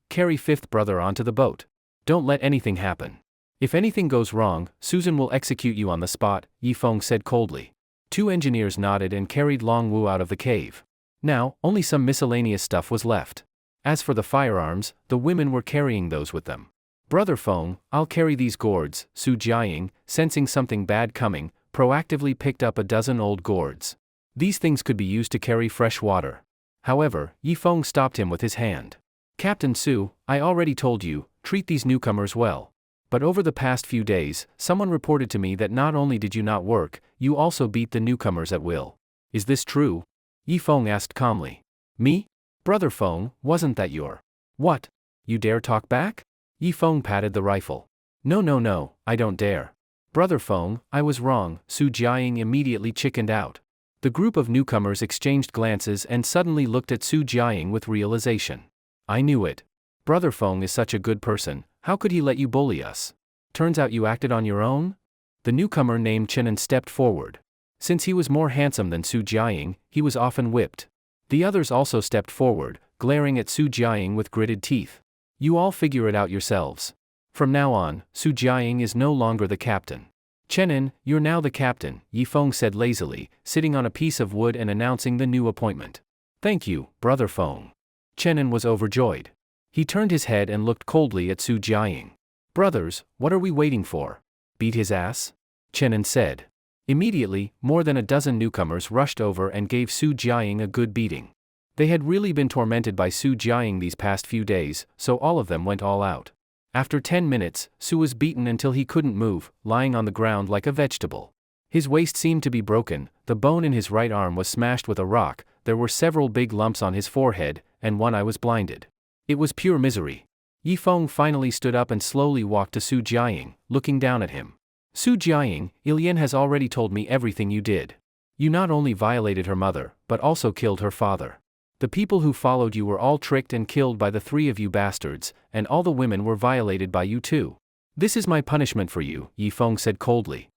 carry fifth brother onto the boat. Don't let anything happen. If anything goes wrong, Susan will execute you on the spot, Yifeng said coldly. 2 engineers nodded and carried Long Wu out of the cave. Now, only some miscellaneous stuff was left. As for the firearms, the women were carrying those with them. Brother Feng, I'll carry these gourds, Su Jiaying, sensing something bad coming, proactively picked up a dozen old gourds. These things could be used to carry fresh water. However, Yifeng stopped him with his hand. Captain Su, I already told you, treat these newcomers well. But over the past few days, someone reported to me that not only did you not work, you also beat the newcomers at will. Is this true? Yifeng asked calmly. Me? Brother Feng, wasn't that your... What? You dare talk back? Yifeng patted the rifle. No, I don't dare. Brother Feng, I was wrong, Su Jiaying immediately chickened out. The group of newcomers exchanged glances and suddenly looked at Su Jiaying with realization. I knew it. Brother Feng is such a good person, how could he let you bully us? Turns out you acted on your own? The newcomer named Chenin stepped forward. Since he was more handsome than Su Jiaying, he was often whipped. The others also stepped forward, glaring at Su Jiaying with gritted teeth. You all figure it out yourselves. From now on, Su Jiaying is no longer the captain. Chenin, you're now the captain, Yifeng said lazily, sitting on a piece of wood and announcing the new appointment. Thank you, Brother Feng. Chenin was overjoyed. He turned his head and looked coldly at Su Jiaying. Brothers, what are we waiting for? Beat his ass? Chenin said. Immediately, more than a dozen newcomers rushed over and gave Su Jiaying a good beating. They had really been tormented by Su Jiaying these past few days, so all of them went all out. After 10 minutes, Su was beaten until he couldn't move, lying on the ground like a vegetable. His waist seemed to be broken, the bone in his right arm was smashed with a rock, there were several big lumps on his forehead, and one eye was blinded. It was pure misery. Yifeng finally stood up and slowly walked to Su Jiaying, looking down at him. Su Jiaying, Ilian has already told me everything you did. You not only violated her mother, but also killed her father. The people who followed you were all tricked and killed by the 3 of you bastards, and all the women were violated by you too. This is my punishment for you, Yifeng said coldly.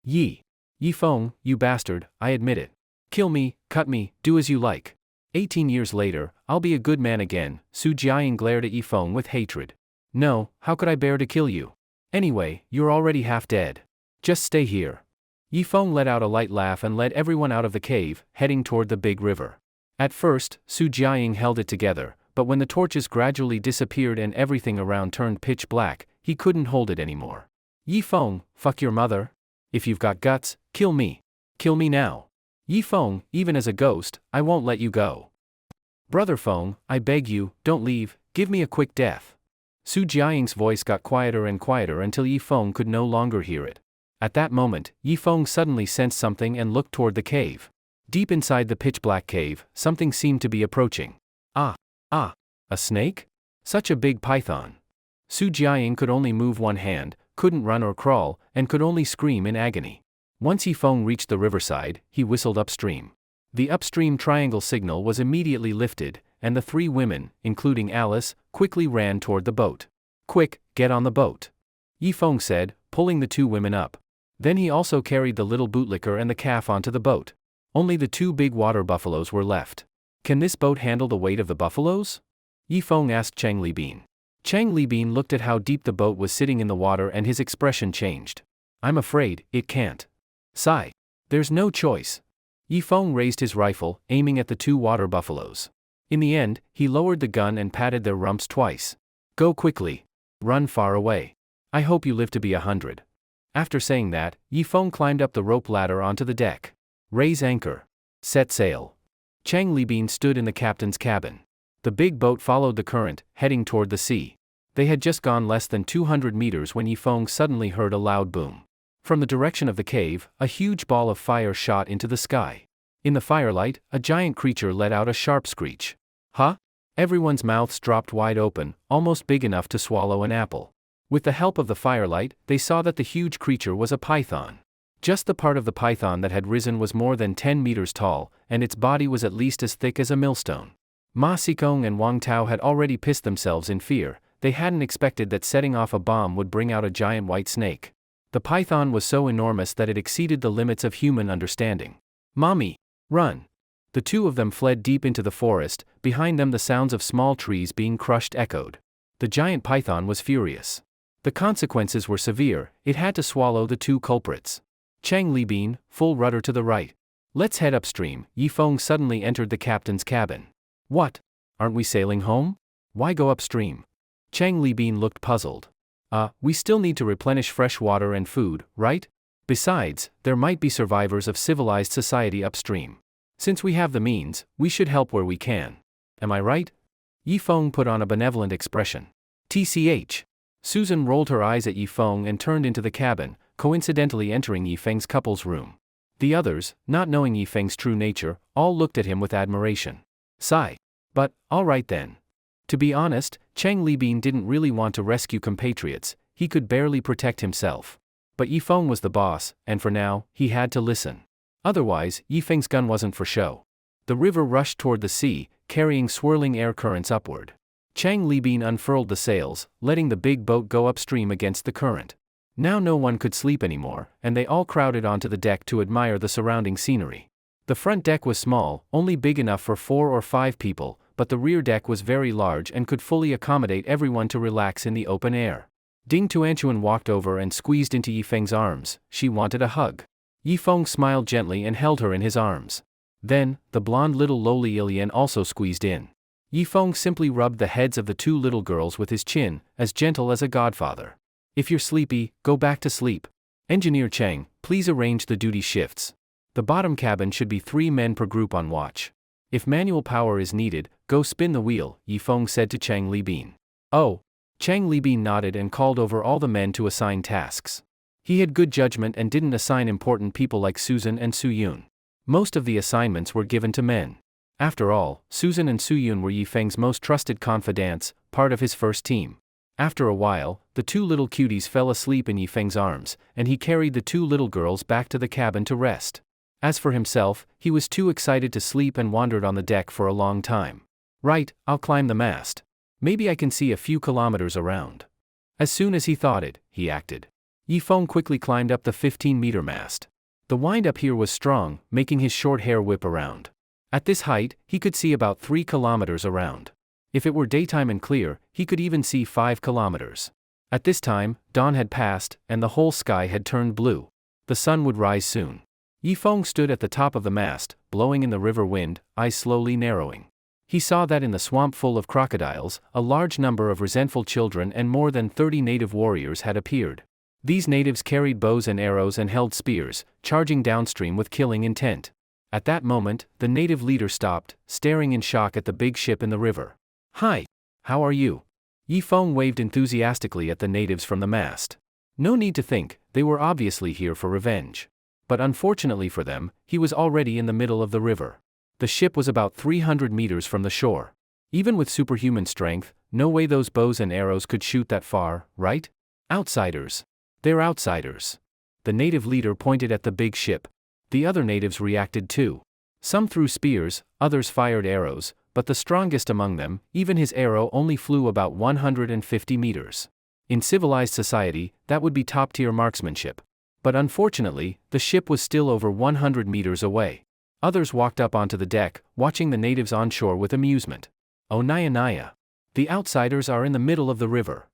Yifeng, you bastard, I admit it. Kill me, cut me, do as you like. 18 years later, I'll be a good man again, Su Jiaying glared at Yifeng with hatred. No, how could I bear to kill you? Anyway, you're already half dead. Just stay here. Yifeng let out a light laugh and led everyone out of the cave, heading toward the big river. At first, Su Jiaying held it together, but when the torches gradually disappeared and everything around turned pitch black, he couldn't hold it anymore. Yifeng, fuck your mother? If you've got guts, kill me. Kill me now. Yifeng, even as a ghost, I won't let you go. Brother Feng, I beg you, don't leave, give me a quick death. Su Jiaying's voice got quieter and quieter until Yifeng could no longer hear it. At that moment, Yifeng suddenly sensed something and looked toward the cave. Deep inside the pitch-black cave, something seemed to be approaching. A snake? Such a big python. Su Jiaying could only move one hand, couldn't run or crawl, and could only scream in agony. Once Yifeng reached the riverside, he whistled upstream. The upstream triangle signal was immediately lifted, and the 3 women, including Alice, quickly ran toward the boat. Quick, get on the boat. Yifeng said, pulling the 2 women up. Then he also carried the little bootlicker and the calf onto the boat. Only the 2 big water buffaloes were left. Can this boat handle the weight of the buffaloes? Yifeng asked Chang Libin. Chang Libin looked at how deep the boat was sitting in the water and his expression changed. I'm afraid, it can't. Sigh. There's no choice. Yifeng raised his rifle, aiming at the 2 water buffaloes. In the end, he lowered the gun and patted their rumps twice. Go quickly. Run far away. I hope you live to be 100. After saying that, Yifeng climbed up the rope ladder onto the deck. Raise anchor. Set sail. Chang Libin stood in the captain's cabin. The big boat followed the current, heading toward the sea. They had just gone less than 200 meters when Yifeng suddenly heard a loud boom. From the direction of the cave, a huge ball of fire shot into the sky. In the firelight, a giant creature let out a sharp screech. Huh? Everyone's mouths dropped wide open, almost big enough to swallow an apple. With the help of the firelight, they saw that the huge creature was a python. Just the part of the python that had risen was more than 10 meters tall, and its body was at least as thick as a millstone. Ma Xikong and Wang Tao had already pissed themselves in fear. They hadn't expected that setting off a bomb would bring out a giant white snake. The python was so enormous that it exceeded the limits of human understanding. Mommy! Run! The two of them fled deep into the forest. Behind them the sounds of small trees being crushed echoed. The giant python was furious. The consequences were severe. It had to swallow the two culprits. Chang Libin, full rudder to the right. Let's head upstream. Yifeng suddenly entered the captain's cabin. What? Aren't we sailing home? Why go upstream? Chang Libin looked puzzled. We still need to replenish fresh water and food, right? Besides, there might be survivors of civilized society upstream. Since we have the means, we should help where we can. Am I right? Yifeng put on a benevolent expression. TCH. Susan rolled her eyes at Yifeng and turned into the cabin, coincidentally entering Yifeng's couple's room. The others, not knowing Yifeng's true nature, all looked at him with admiration. Sigh. But, all right then. To be honest, Chang Libin didn't really want to rescue compatriots. He could barely protect himself. But Yifeng was the boss, and for now, he had to listen. Otherwise, Yifeng's gun wasn't for show. The river rushed toward the sea, carrying swirling air currents upward. Chang Libin unfurled the sails, letting the big boat go upstream against the current. Now no one could sleep anymore, and they all crowded onto the deck to admire the surrounding scenery. The front deck was small, only big enough for 4 or 5 people, but the rear deck was very large and could fully accommodate everyone to relax in the open air. Ding Tuanchuan walked over and squeezed into Yifeng's arms. She wanted a hug. Yifeng smiled gently and held her in his arms. Then, the blonde little lowly Ilian also squeezed in. Yifeng simply rubbed the heads of the two little girls with his chin, as gentle as a godfather. If you're sleepy, go back to sleep. Engineer Chang, please arrange the duty shifts. The bottom cabin should be 3 men per group on watch. If manual power is needed, go spin the wheel, Yifeng said to Chang Libin. Oh. Chang Libin nodded and called over all the men to assign tasks. He had good judgment and didn't assign important people like Susan and Suyun. Most of the assignments were given to men. After all, Susan and Suyun were Yifeng's most trusted confidants, part of his first team. After a while, the two little cuties fell asleep in Yifeng's arms, and he carried the 2 little girls back to the cabin to rest. As for himself, he was too excited to sleep and wandered on the deck for a long time. Right, I'll climb the mast. Maybe I can see a few kilometers around. As soon as he thought it, he acted. Yifeng quickly climbed up the 15-meter mast. The wind up here was strong, making his short hair whip around. At this height, he could see about 3 kilometers around. If it were daytime and clear, he could even see 5 kilometers. At this time, dawn had passed, and the whole sky had turned blue. The sun would rise soon. Yifeng stood at the top of the mast, blowing in the river wind, eyes slowly narrowing. He saw that in the swamp full of crocodiles, a large number of resentful children and more than 30 native warriors had appeared. These natives carried bows and arrows and held spears, charging downstream with killing intent. At that moment, the native leader stopped, staring in shock at the big ship in the river. Hi! How are you? Yifeng waved enthusiastically at the natives from the mast. No need to think, they were obviously here for revenge. But unfortunately for them, he was already in the middle of the river. The ship was about 300 meters from the shore. Even with superhuman strength, no way those bows and arrows could shoot that far, right? Outsiders. They're outsiders. The native leader pointed at the big ship. The other natives reacted too. Some threw spears, others fired arrows, but the strongest among them, even his arrow only flew about 150 meters. In civilized society, that would be top-tier marksmanship. But unfortunately, the ship was still over 100 meters away. Others walked up onto the deck, watching the natives on shore with amusement. Oh Naya Naya. The outsiders are in the middle of the river.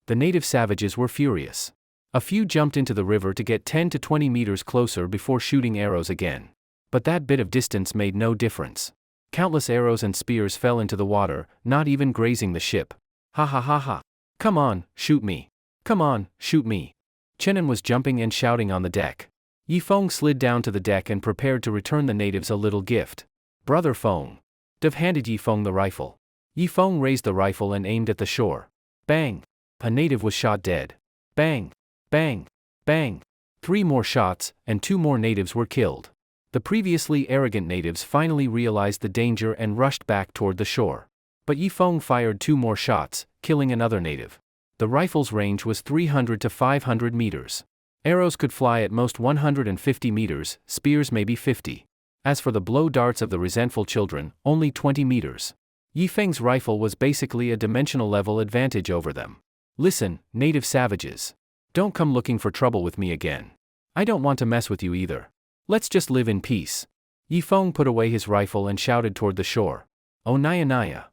The native savages were furious. A few jumped into the river to get 10 to 20 meters closer before shooting arrows again. But that bit of distance made no difference. Countless arrows and spears fell into the water, not even grazing the ship. Ha ha ha ha. Come on, shoot me. Come on, shoot me. Chenin was jumping and shouting on the deck. Yi Feng slid down to the deck and prepared to return the natives a little gift. Brother Feng. Dev handed Yi Feng the rifle. Yi Feng raised the rifle and aimed at the shore. Bang! A native was shot dead. Bang! Bang! Bang! 3 more shots, and 2 more natives were killed. The previously arrogant natives finally realized the danger and rushed back toward the shore. But Yi Feng fired 2 more shots, killing another native. The rifle's range was 300 to 500 meters. Arrows could fly at most 150 meters, spears maybe 50. As for the blow darts of the resentful children, only 20 meters. Yi Feng's rifle was basically a dimensional level advantage over them. Listen, native savages. Don't come looking for trouble with me again. I don't want to mess with you either. Let's just live in peace. Yi Feng put away his rifle and shouted toward the shore. Oh Naya Naya.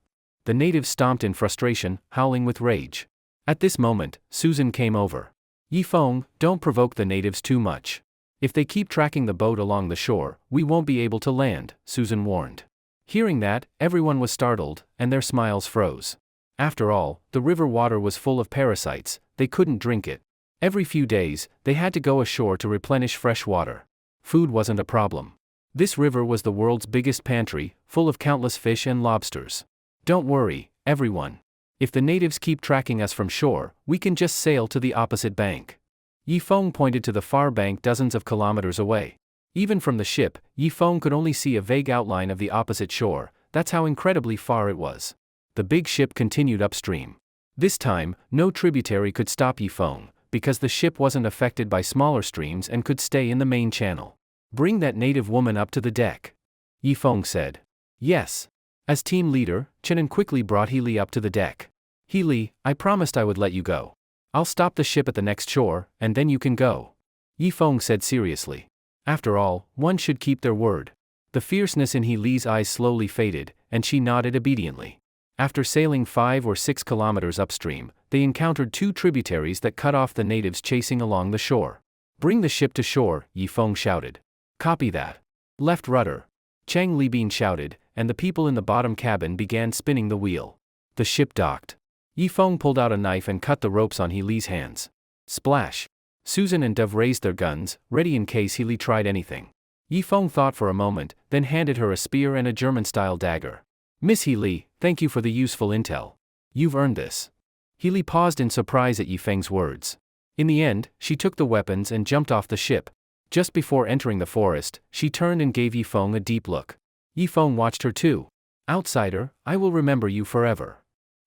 The natives stomped in frustration, howling with rage. At this moment, Susan came over. Yi Feng, don't provoke the natives too much. If they keep tracking the boat along the shore, we won't be able to land, Susan warned. Hearing that, everyone was startled, and their smiles froze. After all, the river water was full of parasites, they couldn't drink it. Every few days, they had to go ashore to replenish fresh water. Food wasn't a problem. This river was the world's biggest pantry, full of countless fish and lobsters. Don't worry, everyone. If the natives keep tracking us from shore, we can just sail to the opposite bank. Yi Feng pointed to the far bank dozens of kilometers away. Even from the ship, Yi Feng could only see a vague outline of the opposite shore, that's how incredibly far it was. The big ship continued upstream. This time, no tributary could stop Yi Feng, because the ship wasn't affected by smaller streams and could stay in the main channel. Bring that native woman up to the deck. Yi Feng said. Yes. As team leader, Chenin quickly brought Healy up to the deck. Healy, I promised I would let you go. I'll stop the ship at the next shore, and then you can go. Yi Feng said seriously. After all, one should keep their word. The fierceness in Healy's eyes slowly faded, and she nodded obediently. After sailing 5 or 6 kilometers upstream, they encountered 2 tributaries that cut off the natives chasing along the shore. Bring the ship to shore, Yi Feng shouted. Copy that. Left rudder. Chang Libin shouted, and the people in the bottom cabin began spinning the wheel. The ship docked. Yi Feng pulled out a knife and cut the ropes on Healy's hands. Splash. Susan and Dove raised their guns, ready in case Healy tried anything. Yi Feng thought for a moment, then handed her a spear and a German-style dagger. Miss Healy, thank you for the useful intel. You've earned this. Healy paused in surprise at Yi Feng's words. In the end, she took the weapons and jumped off the ship. Just before entering the forest, she turned and gave Yi Feng a deep look. Yi Feng watched her too. Outsider, I will remember you forever.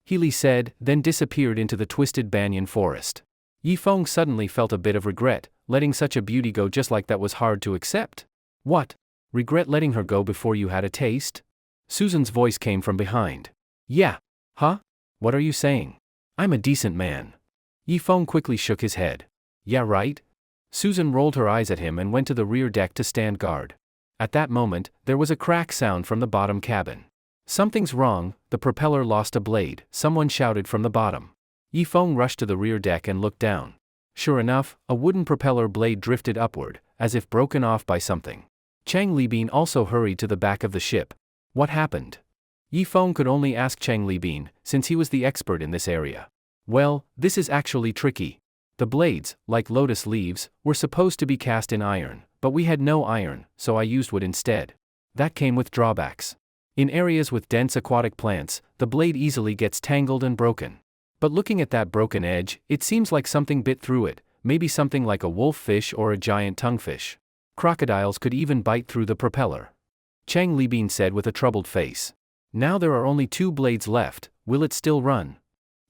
Healy said, then disappeared into the twisted banyan forest. Yi Feng suddenly felt a bit of regret. Letting such a beauty go just like that was hard to accept. What? Regret letting her go before you had a taste? Susan's voice came from behind. Yeah. Huh? What are you saying? I'm a decent man. Yi Feng quickly shook his head. Yeah, right? Susan rolled her eyes at him and went to the rear deck to stand guard. At that moment, there was a crack sound from the bottom cabin. Something's wrong, the propeller lost a blade, someone shouted from the bottom. Yi Feng rushed to the rear deck and looked down. Sure enough, a wooden propeller blade drifted upward, as if broken off by something. Chang Libin also hurried to the back of the ship. What happened? Yi Feng could only ask Chang Libin, since he was the expert in this area. Well, this is actually tricky. The blades, like lotus leaves, were supposed to be cast in iron, but we had no iron, so I used wood instead. That came with drawbacks. In areas with dense aquatic plants, the blade easily gets tangled and broken. But looking at that broken edge, it seems like something bit through it, maybe something like a wolffish or a giant tonguefish. Crocodiles could even bite through the propeller. Chang Libin said with a troubled face. Now there are only 2 blades left, will it still run?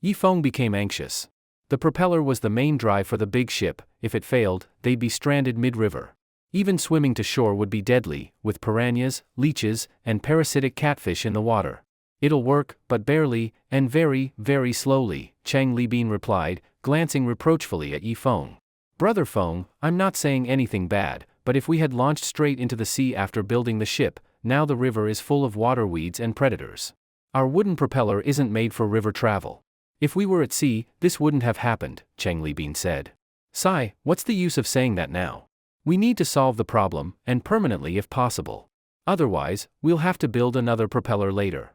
Yi Feng became anxious. The propeller was the main drive for the big ship. If it failed, they'd be stranded mid-river. Even swimming to shore would be deadly, with piranhas, leeches, and parasitic catfish in the water. It'll work, but barely, and very, very slowly, Chang Libin replied, glancing reproachfully at Yi Feng. Brother Feng, I'm not saying anything bad, but if we had launched straight into the sea after building the ship, now the river is full of water weeds and predators. Our wooden propeller isn't made for river travel. If we were at sea, this wouldn't have happened, Chang Libin said. Sigh, what's the use of saying that now? We need to solve the problem, and permanently if possible. Otherwise, we'll have to build another propeller later.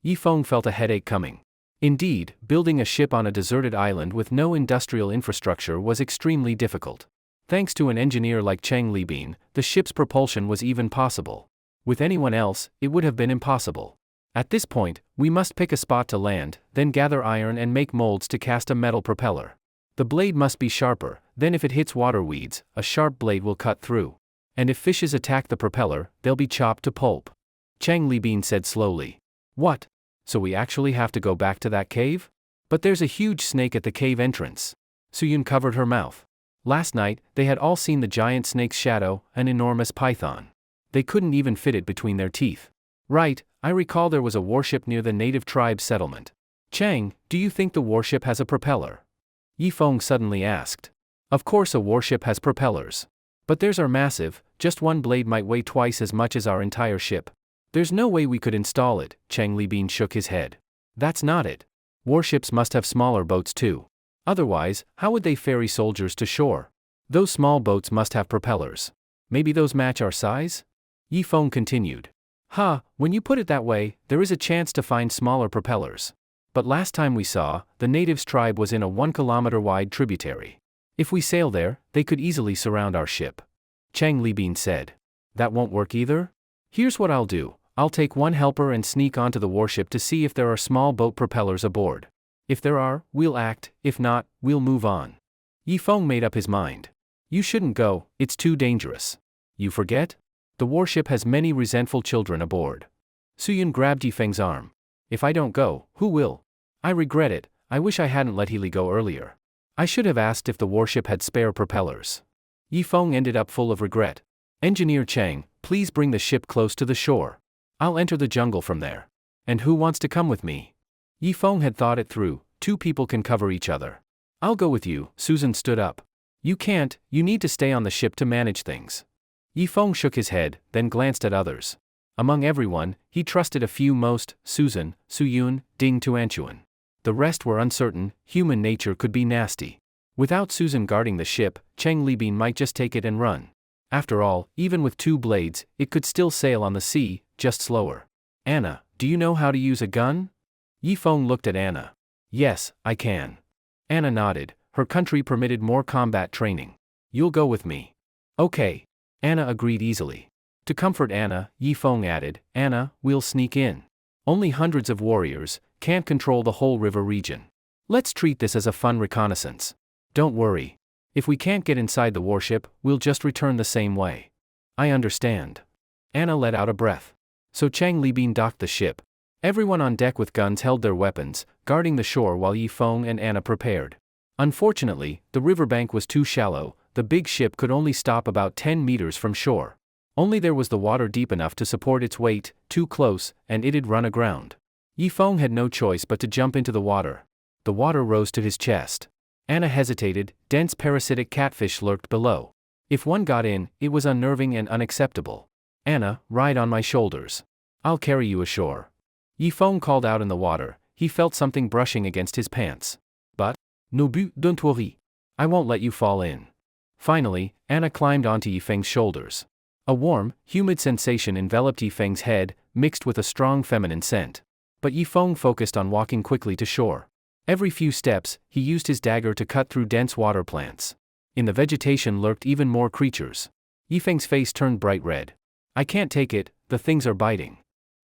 Yi Feng felt a headache coming. Indeed, building a ship on a deserted island with no industrial infrastructure was extremely difficult. Thanks to an engineer like Chang Libin, the ship's propulsion was even possible. With anyone else, it would have been impossible. At this point, we must pick a spot to land, then gather iron and make molds to cast a metal propeller. The blade must be sharper, then if it hits water weeds, a sharp blade will cut through. And if fishes attack the propeller, they'll be chopped to pulp. Chang Libin said slowly. What? So we actually have to go back to that cave? But there's a huge snake at the cave entrance. Suyun covered her mouth. Last night, they had all seen the giant snake's shadow, an enormous python. They couldn't even fit it between their teeth. Right, I recall there was a warship near the native tribe settlement. Chang, do you think the warship has a propeller? Yifeng suddenly asked. Of course a warship has propellers. But theirs are massive, just one blade might weigh twice as much as our entire ship. There's no way we could install it, Chang Libin shook his head. That's not it. Warships must have smaller boats too. Otherwise, how would they ferry soldiers to shore? Those small boats must have propellers. Maybe those match our size? Yifeng continued. When you put it that way, there is a chance to find smaller propellers. But last time we saw, the natives' tribe was in a 1-kilometer-wide tributary. If we sail there, they could easily surround our ship. Chang Libin said. That won't work either? Here's what I'll do. I'll take one helper and sneak onto the warship to see if there are small boat propellers aboard. If there are, we'll act, if not, we'll move on. Yifeng made up his mind. You shouldn't go, it's too dangerous. You forget? The warship has many resentful children aboard. Suyun grabbed Yifeng's arm. If I don't go, who will? I regret it, I wish I hadn't let Healy go earlier. I should have asked if the warship had spare propellers. Yifeng ended up full of regret. Engineer Chang, please bring the ship close to the shore. I'll enter the jungle from there. And who wants to come with me? Yifeng had thought it through, 2 people can cover each other. I'll go with you, Susan stood up. You can't, you need to stay on the ship to manage things. Yifeng shook his head, then glanced at others. Among everyone, he trusted a few most, Susan, Suyun, Ding Tuanchuan. The rest were uncertain, human nature could be nasty. Without Susan guarding the ship, Chang Libin might just take it and run. After all, even with 2 blades, it could still sail on the sea, just slower. Anna, do you know how to use a gun? Yifeng looked at Anna. Yes, I can. Anna nodded, her country permitted more combat training. You'll go with me. Okay. Anna agreed easily. To comfort Anna, Yifeng added, Anna, we'll sneak in. Only hundreds of warriors, can't control the whole river region. Let's treat this as a fun reconnaissance. Don't worry. If we can't get inside the warship, we'll just return the same way. I understand. Anna let out a breath. So Chang Libin docked the ship. Everyone on deck with guns held their weapons, guarding the shore while Yifeng and Anna prepared. Unfortunately, the riverbank was too shallow, the big ship could only stop about 10 meters from shore. Only there was the water deep enough to support its weight, too close, and it'd run aground. Yifeng had no choice but to jump into the water. The water rose to his chest. Anna hesitated, dense parasitic catfish lurked below. If one got in, it was unnerving and unacceptable. Anna, ride on my shoulders. I'll carry you ashore. Yifeng called out in the water, he felt something brushing against his pants. But, no but, don't worry. I won't let you fall in. Finally, Anna climbed onto Yifeng's shoulders. A warm, humid sensation enveloped Yifeng's head, mixed with a strong feminine scent. But Yifeng focused on walking quickly to shore. Every few steps, he used his dagger to cut through dense water plants. In the vegetation lurked even more creatures. Yifeng's face turned bright red. I can't take it, the things are biting.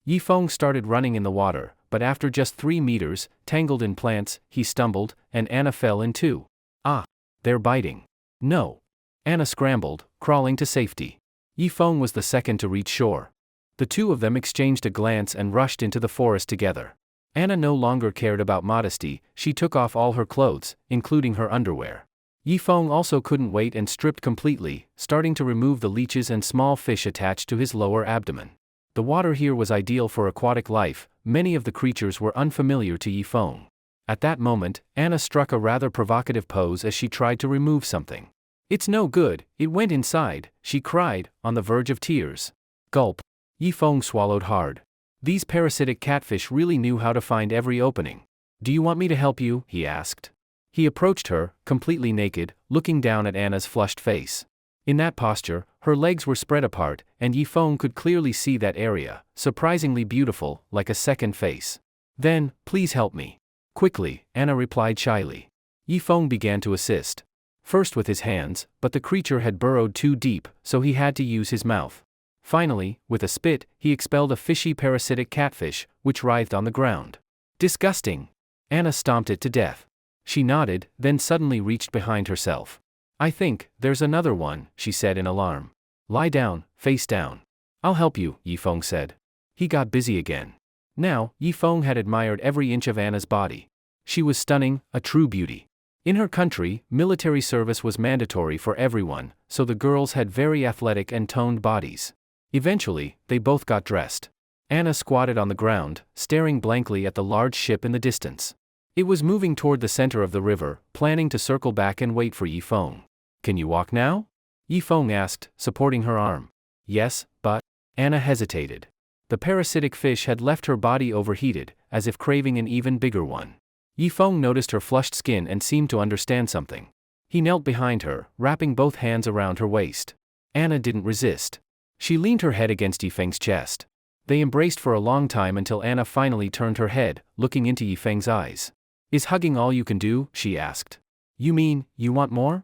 Yifeng started running in the water, but after just 3 meters, tangled in plants, he stumbled, and Anna fell in too. Ah! They're biting. No. Anna scrambled, crawling to safety. Yifeng was the second to reach shore. The 2 of them exchanged a glance and rushed into the forest together. Anna no longer cared about modesty, she took off all her clothes, including her underwear. Yifeng also couldn't wait and stripped completely, starting to remove the leeches and small fish attached to his lower abdomen. The water here was ideal for aquatic life, many of the creatures were unfamiliar to Yifeng. At that moment, Anna struck a rather provocative pose as she tried to remove something. It's no good, it went inside, she cried, on the verge of tears. Gulp. Yifeng swallowed hard. These parasitic catfish really knew how to find every opening. Do you want me to help you? He asked. He approached her, completely naked, looking down at Anna's flushed face. In that posture, her legs were spread apart, and Yifeng could clearly see that area, surprisingly beautiful, like a second face. Then, please help me. Quickly, Anna replied shyly. Yifeng began to assist. First with his hands, but the creature had burrowed too deep, so he had to use his mouth. Finally, with a spit, he expelled a fishy parasitic catfish, which writhed on the ground. Disgusting! Anna stomped it to death. She nodded, then suddenly reached behind herself. I think, there's another one, she said in alarm. Lie down, face down. I'll help you, Yifeng said. He got busy again. Now, Yifeng had admired every inch of Anna's body. She was stunning, a true beauty. In her country, military service was mandatory for everyone, so the girls had very athletic and toned bodies. Eventually, they both got dressed. Anna squatted on the ground, staring blankly at the large ship in the distance. It was moving toward the center of the river, planning to circle back and wait for Yifeng. Can you walk now? Yifeng asked, supporting her arm. Yes, but... Anna hesitated. The parasitic fish had left her body overheated, as if craving an even bigger one. Yifeng noticed her flushed skin and seemed to understand something. He knelt behind her, wrapping both hands around her waist. Anna didn't resist. She leaned her head against Yifeng's chest. They embraced for a long time until Anna finally turned her head, looking into Yifeng's eyes. Is hugging all you can do? She asked. You mean, you want more?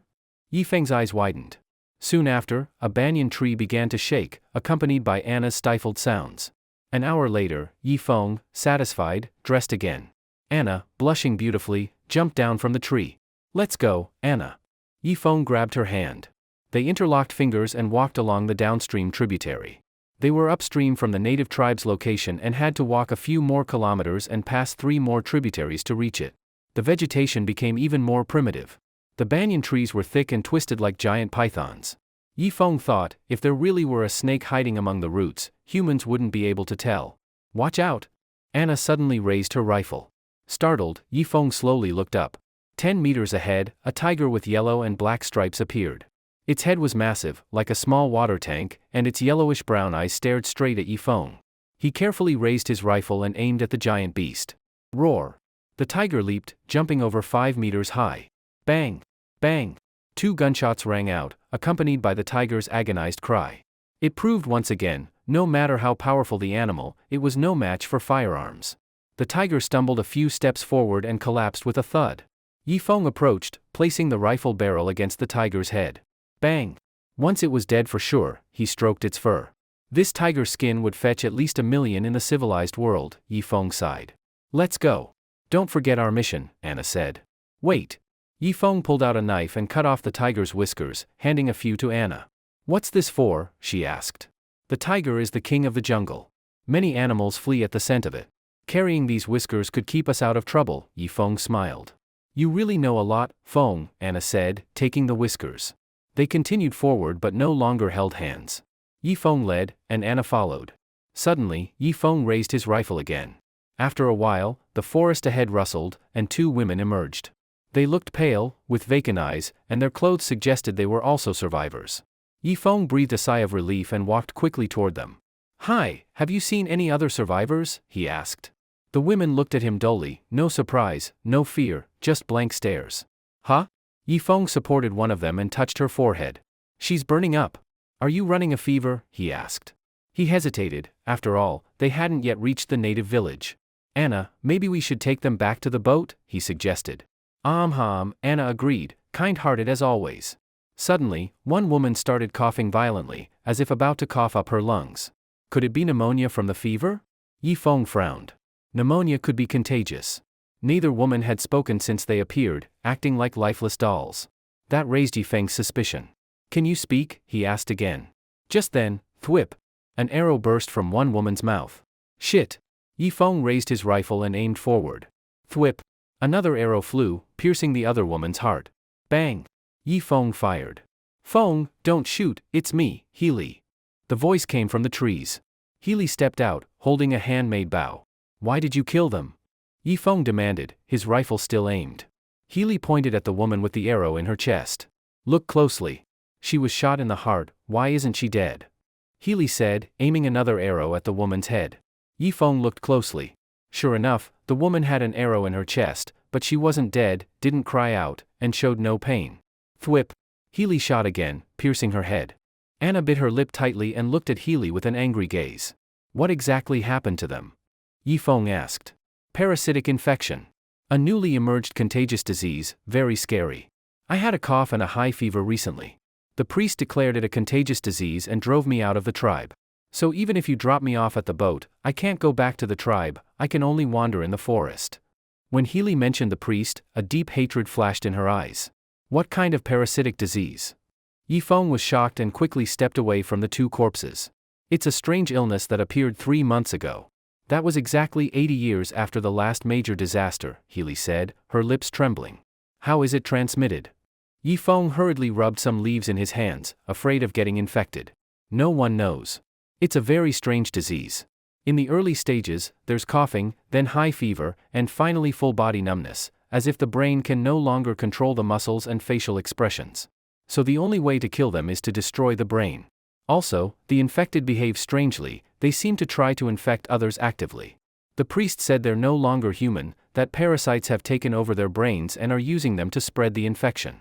Yifeng's eyes widened. Soon after, a banyan tree began to shake, accompanied by Anna's stifled sounds. An hour later, Yifeng, satisfied, dressed again. Anna, blushing beautifully, jumped down from the tree. Let's go, Anna. Yifeng grabbed her hand. They interlocked fingers and walked along the downstream tributary. They were upstream from the native tribe's location and had to walk a few more kilometers and pass 3 more tributaries to reach it. The vegetation became even more primitive. The banyan trees were thick and twisted like giant pythons. Yifeng thought, if there really were a snake hiding among the roots, humans wouldn't be able to tell. Watch out! Anna suddenly raised her rifle. Startled, Yifeng slowly looked up. 10 meters ahead, a tiger with yellow and black stripes appeared. Its head was massive, like a small water tank, and its yellowish-brown eyes stared straight at Yifeng. He carefully raised his rifle and aimed at the giant beast. Roar! The tiger leaped, jumping over 5 meters high. Bang! Bang! 2 gunshots rang out, accompanied by the tiger's agonized cry. It proved once again, no matter how powerful the animal, it was no match for firearms. The tiger stumbled a few steps forward and collapsed with a thud. Yifeng approached, placing the rifle barrel against the tiger's head. Bang! Once it was dead for sure, he stroked its fur. This tiger's skin would fetch at least $1 million in the civilized world, Yifeng sighed. Let's go. Don't forget our mission, Anna said. Wait. Yifeng pulled out a knife and cut off the tiger's whiskers, handing a few to Anna. What's this for? She asked. The tiger is the king of the jungle. Many animals flee at the scent of it. Carrying these whiskers could keep us out of trouble, Yifeng smiled. You really know a lot, Feng, Anna said, taking the whiskers. They continued forward but no longer held hands. Yifeng led, and Anna followed. Suddenly, Yifeng raised his rifle again. After a while, the forest ahead rustled, and 2 women emerged. They looked pale, with vacant eyes, and their clothes suggested they were also survivors. Yifeng breathed a sigh of relief and walked quickly toward them. Hi, have you seen any other survivors? He asked. The women looked at him dully, no surprise, no fear, just blank stares. Huh? Yifeng supported one of them and touched her forehead. She's burning up. Are you running a fever? He asked. He hesitated, after all, they hadn't yet reached the native village. Anna, maybe we should take them back to the boat? He suggested. Anna agreed, kind-hearted as always. Suddenly, one woman started coughing violently, as if about to cough up her lungs. Could it be pneumonia from the fever? Yifeng frowned. Pneumonia could be contagious. Neither woman had spoken since they appeared, acting like lifeless dolls. That raised Yifeng's suspicion. Can you speak? He asked again. Just then, thwip! An arrow burst from one woman's mouth. Shit! Yifeng raised his rifle and aimed forward. Thwip! Another arrow flew, piercing the other woman's heart. Bang! Yifeng fired. Feng, don't shoot, it's me, Healy. The voice came from the trees. Healy stepped out, holding a handmade bow. Why did you kill them? Yifeng demanded, his rifle still aimed. Healy pointed at the woman with the arrow in her chest. Look closely. She was shot in the heart, why isn't she dead? Healy said, aiming another arrow at the woman's head. Yifeng looked closely. Sure enough, the woman had an arrow in her chest, but she wasn't dead, didn't cry out, and showed no pain. Thwip! Healy shot again, piercing her head. Anna bit her lip tightly and looked at Healy with an angry gaze. What exactly happened to them? Yifeng asked. Parasitic infection. A newly emerged contagious disease, very scary. I had a cough and a high fever recently. The priest declared it a contagious disease and drove me out of the tribe. So even if you drop me off at the boat, I can't go back to the tribe, I can only wander in the forest. When Healy mentioned the priest, a deep hatred flashed in her eyes. What kind of parasitic disease? Yifeng was shocked and quickly stepped away from the two corpses. It's a strange illness that appeared 3 months ago. That was exactly 80 years after the last major disaster, Healy said, her lips trembling. How is it transmitted? Yifeng hurriedly rubbed some leaves in his hands, afraid of getting infected. No one knows. It's a very strange disease. In the early stages, there's coughing, then high fever, and finally full body numbness, as if the brain can no longer control the muscles and facial expressions. So the only way to kill them is to destroy the brain. Also, the infected behave strangely, they seem to try to infect others actively. The priest said they're no longer human, that parasites have taken over their brains and are using them to spread the infection.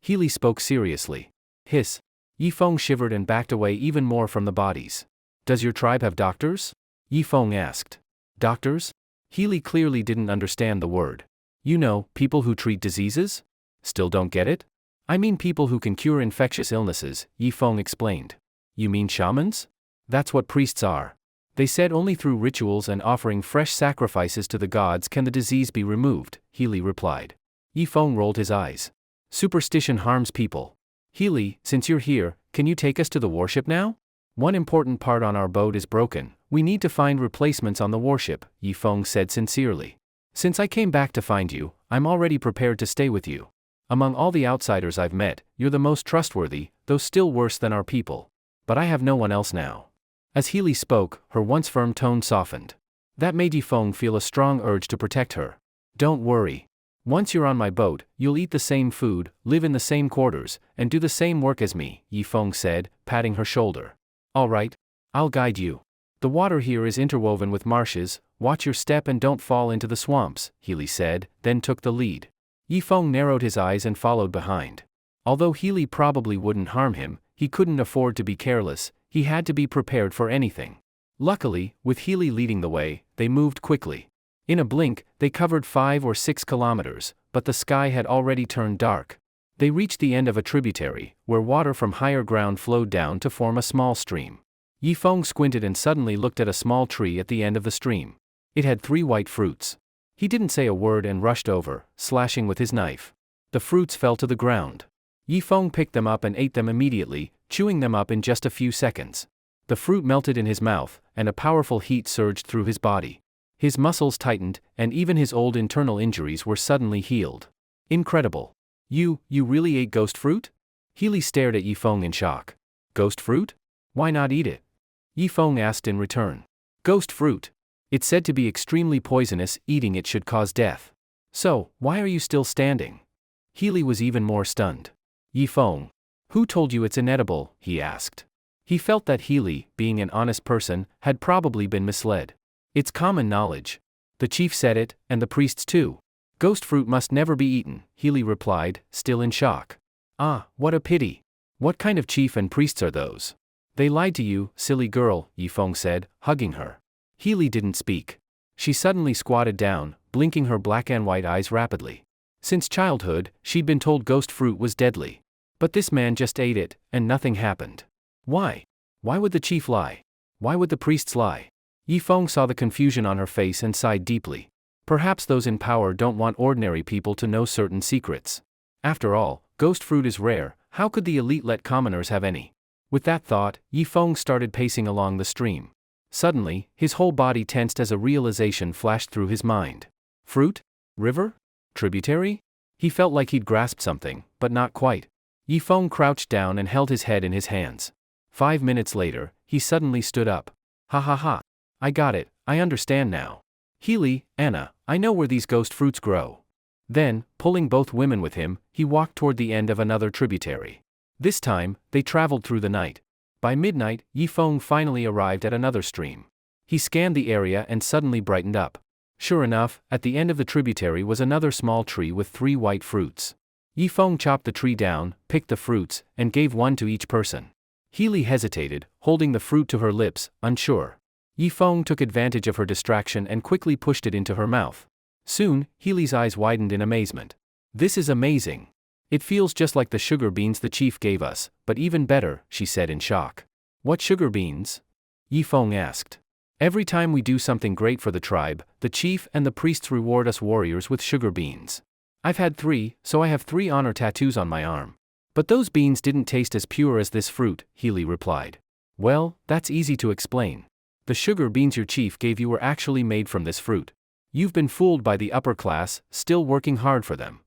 Healy spoke seriously. Hiss. Yifeng shivered and backed away even more from the bodies. Does your tribe have doctors? Yifeng asked. Doctors? Healy clearly didn't understand the word. You know, people who treat diseases? Still don't get it? I mean people who can cure infectious illnesses, Yifeng explained. You mean shamans? That's what priests are. They said only through rituals and offering fresh sacrifices to the gods can the disease be removed, Healy replied. Yifeng rolled his eyes. Superstition harms people. Healy, since you're here, can you take us to the warship now? One important part on our boat is broken, we need to find replacements on the warship, Yifeng said sincerely. Since I came back to find you, I'm already prepared to stay with you. Among all the outsiders I've met, you're the most trustworthy, though still worse than our people. But I have no one else now. As Healy spoke, her once firm tone softened. That made Yifeng feel a strong urge to protect her. Don't worry. Once you're on my boat, you'll eat the same food, live in the same quarters, and do the same work as me, Yifeng said, patting her shoulder. All right. I'll guide you. The water here is interwoven with marshes, watch your step and don't fall into the swamps, Healy said, then took the lead. Yifeng narrowed his eyes and followed behind. Although Healy probably wouldn't harm him, he couldn't afford to be careless, he had to be prepared for anything. Luckily, with Healy leading the way, they moved quickly. In a blink, they covered 5 or 6 kilometers, but the sky had already turned dark. They reached the end of a tributary, where water from higher ground flowed down to form a small stream. Yifeng squinted and suddenly looked at a small tree at the end of the stream. It had 3 white fruits. He didn't say a word and rushed over, slashing with his knife. The fruits fell to the ground. Yifeng picked them up and ate them immediately, chewing them up in just a few seconds. The fruit melted in his mouth, and a powerful heat surged through his body. His muscles tightened, and even his old internal injuries were suddenly healed. Incredible. You really ate ghost fruit? Healy stared at Yifeng in shock. Ghost fruit? Why not eat it? Yifeng asked in return. Ghost fruit. It's said to be extremely poisonous, eating it should cause death. So, why are you still standing? Healy was even more stunned. Yifeng. Who told you it's inedible? He asked. He felt that Healy, being an honest person, had probably been misled. It's common knowledge. The chief said it, and the priests too. Ghost fruit must never be eaten, Healy replied, still in shock. Ah, what a pity. What kind of chief and priests are those? They lied to you, silly girl, Yifeng said, hugging her. Healy didn't speak. She suddenly squatted down, blinking her black and white eyes rapidly. Since childhood, she'd been told ghost fruit was deadly. But this man just ate it, and nothing happened. Why? Why would the chief lie? Why would the priests lie? Yifeng saw the confusion on her face and sighed deeply. Perhaps those in power don't want ordinary people to know certain secrets. After all, ghost fruit is rare, how could the elite let commoners have any? With that thought, Yifeng started pacing along the stream. Suddenly, his whole body tensed as a realization flashed through his mind. Fruit? River? Tributary? He felt like he'd grasped something, but not quite. Yifeng crouched down and held his head in his hands. 5 minutes later, he suddenly stood up. Ha ha ha. I got it, I understand now. Healy, Anna, I know where these ghost fruits grow. Then, pulling both women with him, he walked toward the end of another tributary. This time, they traveled through the night. By midnight, Yifeng finally arrived at another stream. He scanned the area and suddenly brightened up. Sure enough, at the end of the tributary was another small tree with 3 white fruits. Yifeng chopped the tree down, picked the fruits, and gave one to each person. Healy hesitated, holding the fruit to her lips, unsure. Yifeng took advantage of her distraction and quickly pushed it into her mouth. Soon, Healy's eyes widened in amazement. This is amazing. It feels just like the sugar beans the chief gave us, but even better, she said in shock. What sugar beans? Yifeng asked. Every time we do something great for the tribe, the chief and the priests reward us warriors with sugar beans. I've had 3, so I have 3 honor tattoos on my arm. But those beans didn't taste as pure as this fruit, Healy replied. Well, that's easy to explain. The sugar beans your chief gave you were actually made from this fruit. You've been fooled by the upper class, still working hard for them.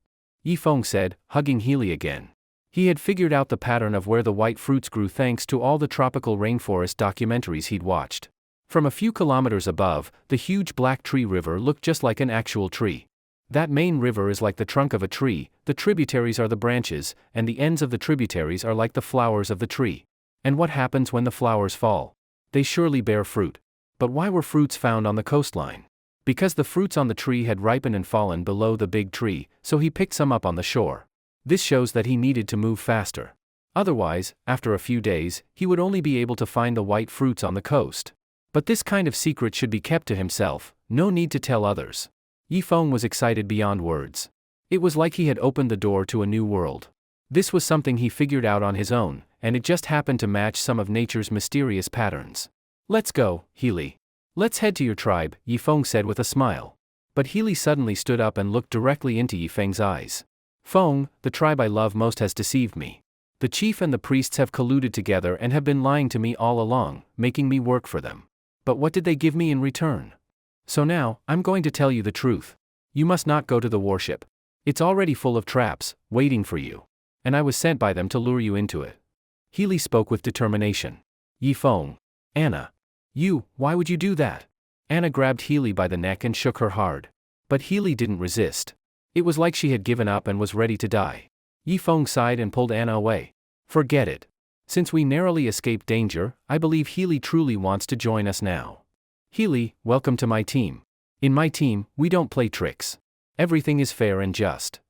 Yifeng said, hugging Healy again. He had figured out the pattern of where the white fruits grew thanks to all the tropical rainforest documentaries he'd watched. From a few kilometers above, the huge Black Tree River looked just like an actual tree. That main river is like the trunk of a tree, the tributaries are the branches, and the ends of the tributaries are like the flowers of the tree. And what happens when the flowers fall? They surely bear fruit. But why were fruits found on the coastline? Because the fruits on the tree had ripened and fallen below the big tree, so he picked some up on the shore. This shows that he needed to move faster. Otherwise, after a few days, he would only be able to find the white fruits on the coast. But this kind of secret should be kept to himself, no need to tell others. Yifeng was excited beyond words. It was like he had opened the door to a new world. This was something he figured out on his own, and it just happened to match some of nature's mysterious patterns. Let's go, Healy. Let's head to your tribe, Yifeng said with a smile. But Healy suddenly stood up and looked directly into Yifeng's eyes. Feng, the tribe I love most has deceived me. The chief and the priests have colluded together and have been lying to me all along, making me work for them. But what did they give me in return? So now, I'm going to tell you the truth. You must not go to the warship. It's already full of traps, waiting for you. And I was sent by them to lure you into it. Healy spoke with determination. Yifeng. Anna. Why would you do that? Anna grabbed Healy by the neck and shook her hard. But Healy didn't resist. It was like she had given up and was ready to die. Yifeng sighed and pulled Anna away. Forget it. Since we narrowly escaped danger, I believe Healy truly wants to join us now. Healy, welcome to my team. In my team, we don't play tricks. Everything is fair and just.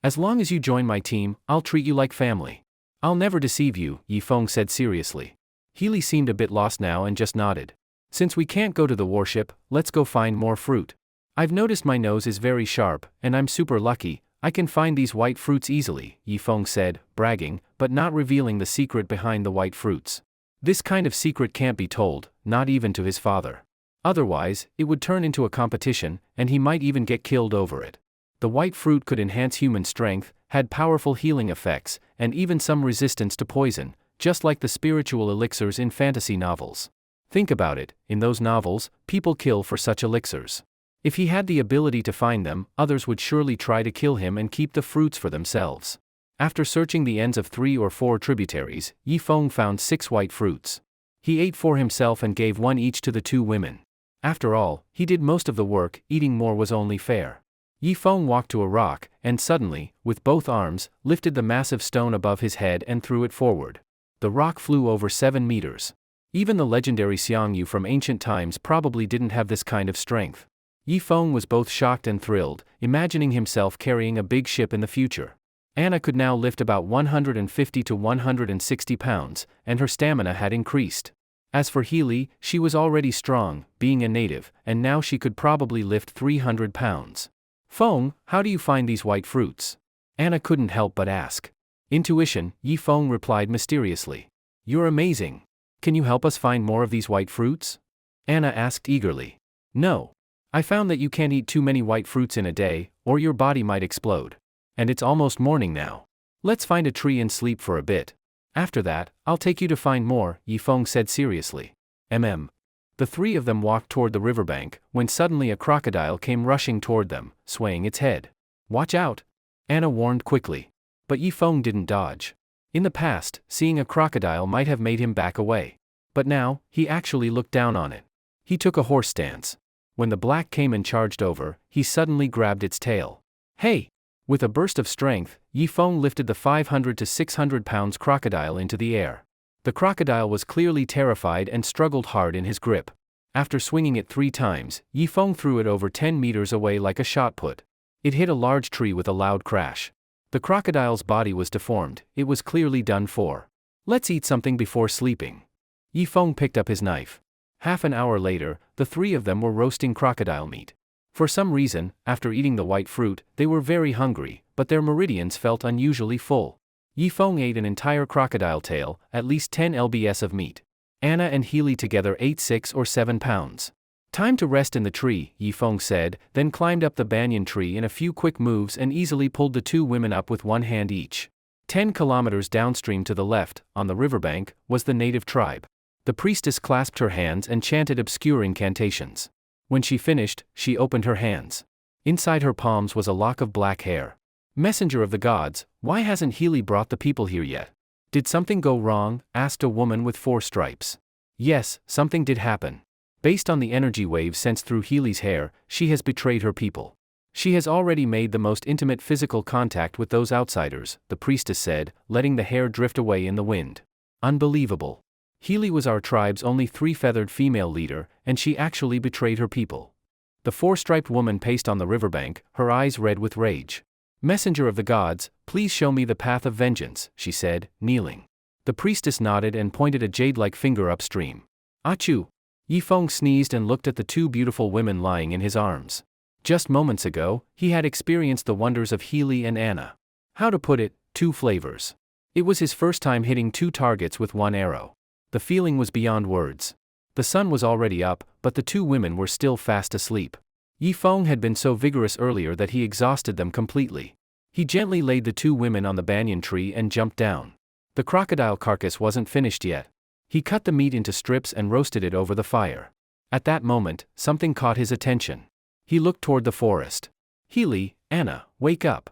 As long as you join my team, I'll treat you like family. I'll never deceive you, Yifeng said seriously. Healy seemed a bit lost now and just nodded. Since we can't go to the warship, let's go find more fruit. I've noticed my nose is very sharp, and I'm super lucky, I can find these white fruits easily, Yifeng said, bragging, but not revealing the secret behind the white fruits. This kind of secret can't be told, not even to his father. Otherwise, it would turn into a competition, and he might even get killed over it. The white fruit could enhance human strength, had powerful healing effects, and even some resistance to poison, just like the spiritual elixirs in fantasy novels. Think about it, in those novels, people kill for such elixirs. If he had the ability to find them, others would surely try to kill him and keep the fruits for themselves. After searching the ends of 3 or 4 tributaries, Yifeng found 6 white fruits. He ate 4 himself and gave 1 each to the 2 women. After all, he did most of the work, eating more was only fair. Yifeng walked to a rock, and suddenly, with both arms, lifted the massive stone above his head and threw it forward. The rock flew over 7 meters. Even the legendary Xiangyu from ancient times probably didn't have this kind of strength. Yifeng was both shocked and thrilled, imagining himself carrying a big ship in the future. Anna could now lift about 150 to 160 pounds, and her stamina had increased. As for Healy, she was already strong, being a native, and now she could probably lift 300 pounds. Feng, how do you find these white fruits? Anna couldn't help but ask. Intuition, Yifeng replied mysteriously. You're amazing. Can you help us find more of these white fruits? Anna asked eagerly. No. I found that you can't eat too many white fruits in a day, or your body might explode. And it's almost morning now. Let's find a tree and sleep for a bit. After that, I'll take you to find more, Yifeng said seriously. The 3 of them walked toward the riverbank, when suddenly a crocodile came rushing toward them, swaying its head. Watch out! Anna warned quickly. But Yifeng didn't dodge. In the past, seeing a crocodile might have made him back away. But now, he actually looked down on it. He took a horse stance. When the black came and charged over, he suddenly grabbed its tail. Hey! With a burst of strength, Yifeng lifted the 500 to 600 pounds crocodile into the air. The crocodile was clearly terrified and struggled hard in his grip. After swinging it 3 times, Yifeng threw it over 10 meters away like a shot put. It hit a large tree with a loud crash. The crocodile's body was deformed, it was clearly done for. Let's eat something before sleeping. Yifeng picked up his knife. Half an hour later, the 3 of them were roasting crocodile meat. For some reason, after eating the white fruit, they were very hungry, but their meridians felt unusually full. Yifeng ate an entire crocodile tail, at least 10 lbs of meat. Anna and Healy together ate 6 or 7 pounds. Time to rest in the tree, Yifeng said, then climbed up the banyan tree in a few quick moves and easily pulled the two women up with one hand each. 10 kilometers downstream to the left, on the riverbank, was the native tribe. The priestess clasped her hands and chanted obscure incantations. When she finished, she opened her hands. Inside her palms was a lock of black hair. Messenger of the gods, why hasn't Healy brought the people here yet? Did something go wrong? Asked a woman with 4 stripes. Yes, something did happen. Based on the energy waves sensed through Healy's hair, she has betrayed her people. She has already made the most intimate physical contact with those outsiders, the priestess said, letting the hair drift away in the wind. Unbelievable. Healy was our tribe's only 3-feathered female leader, and she actually betrayed her people. The 4-striped woman paced on the riverbank, her eyes red with rage. Messenger of the gods, please show me the path of vengeance, she said, kneeling. The priestess nodded and pointed a jade-like finger upstream. Achoo! Yifeng sneezed and looked at the 2 beautiful women lying in his arms. Just moments ago, he had experienced the wonders of Healy and Anna. How to put it, 2 flavors. It was his first time hitting 2 targets with 1 arrow. The feeling was beyond words. The sun was already up, but the 2 women were still fast asleep. Yifeng had been so vigorous earlier that he exhausted them completely. He gently laid the 2 women on the banyan tree and jumped down. The crocodile carcass wasn't finished yet. He cut the meat into strips and roasted it over the fire. At that moment, something caught his attention. He looked toward the forest. Healy, Anna, wake up.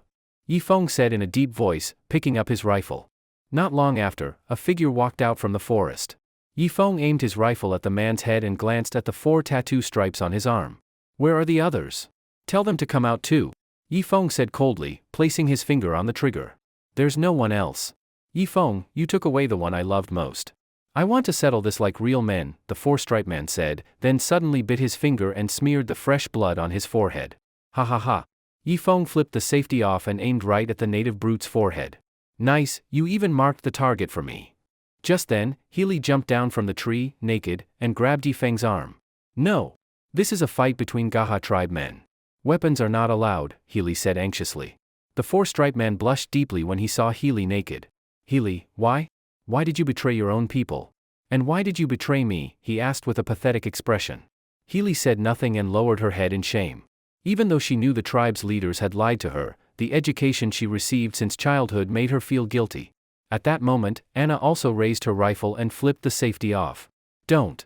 Yifeng said in a deep voice, picking up his rifle. Not long after, a figure walked out from the forest. Yifeng aimed his rifle at the man's head and glanced at the 4 tattoo stripes on his arm. Where are the others? Tell them to come out too. Yifeng said coldly, placing his finger on the trigger. There's no one else. Yifeng, you took away the one I loved most. I want to settle this like real men, the 4-striped man said, then suddenly bit his finger and smeared the fresh blood on his forehead. Ha ha ha. Yifeng flipped the safety off and aimed right at the native brute's forehead. Nice, you even marked the target for me. Just then, Healy jumped down from the tree, naked, and grabbed Yifeng's arm. No. This is a fight between Gaha tribe men. Weapons are not allowed, Healy said anxiously. The 4-striped man blushed deeply when he saw Healy naked. Healy, why? Why did you betray your own people? And why did you betray me? He asked with a pathetic expression. Healy said nothing and lowered her head in shame. Even though she knew the tribe's leaders had lied to her, the education she received since childhood made her feel guilty. At that moment, Anna also raised her rifle and flipped the safety off. Don't.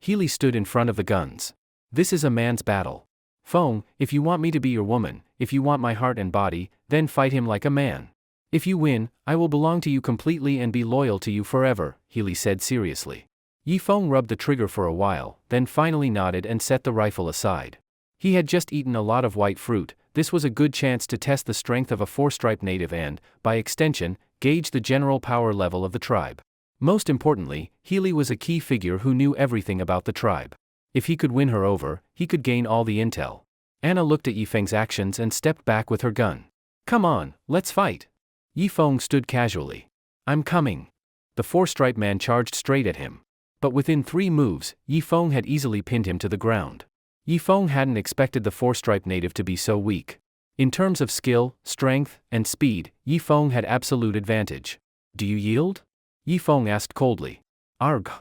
Healy stood in front of the guns. This is a man's battle. Feng, if you want me to be your woman, if you want my heart and body, then fight him like a man. If you win, I will belong to you completely and be loyal to you forever, Healy said seriously. Yifeng rubbed the trigger for a while, then finally nodded and set the rifle aside. He had just eaten a lot of white fruit. This was a good chance to test the strength of a 4-striped native and, by extension, gauge the general power level of the tribe. Most importantly, Healy was a key figure who knew everything about the tribe. If he could win her over, he could gain all the intel. Anna looked at Yifeng's actions and stepped back with her gun. Come on, let's fight. Yifeng stood casually. I'm coming. The 4-striped man charged straight at him. But within 3 moves, Yifeng had easily pinned him to the ground. Yifeng hadn't expected the 4-striped native to be so weak. In terms of skill, strength, and speed, Yifeng had absolute advantage. Do you yield? Yifeng asked coldly. Argh.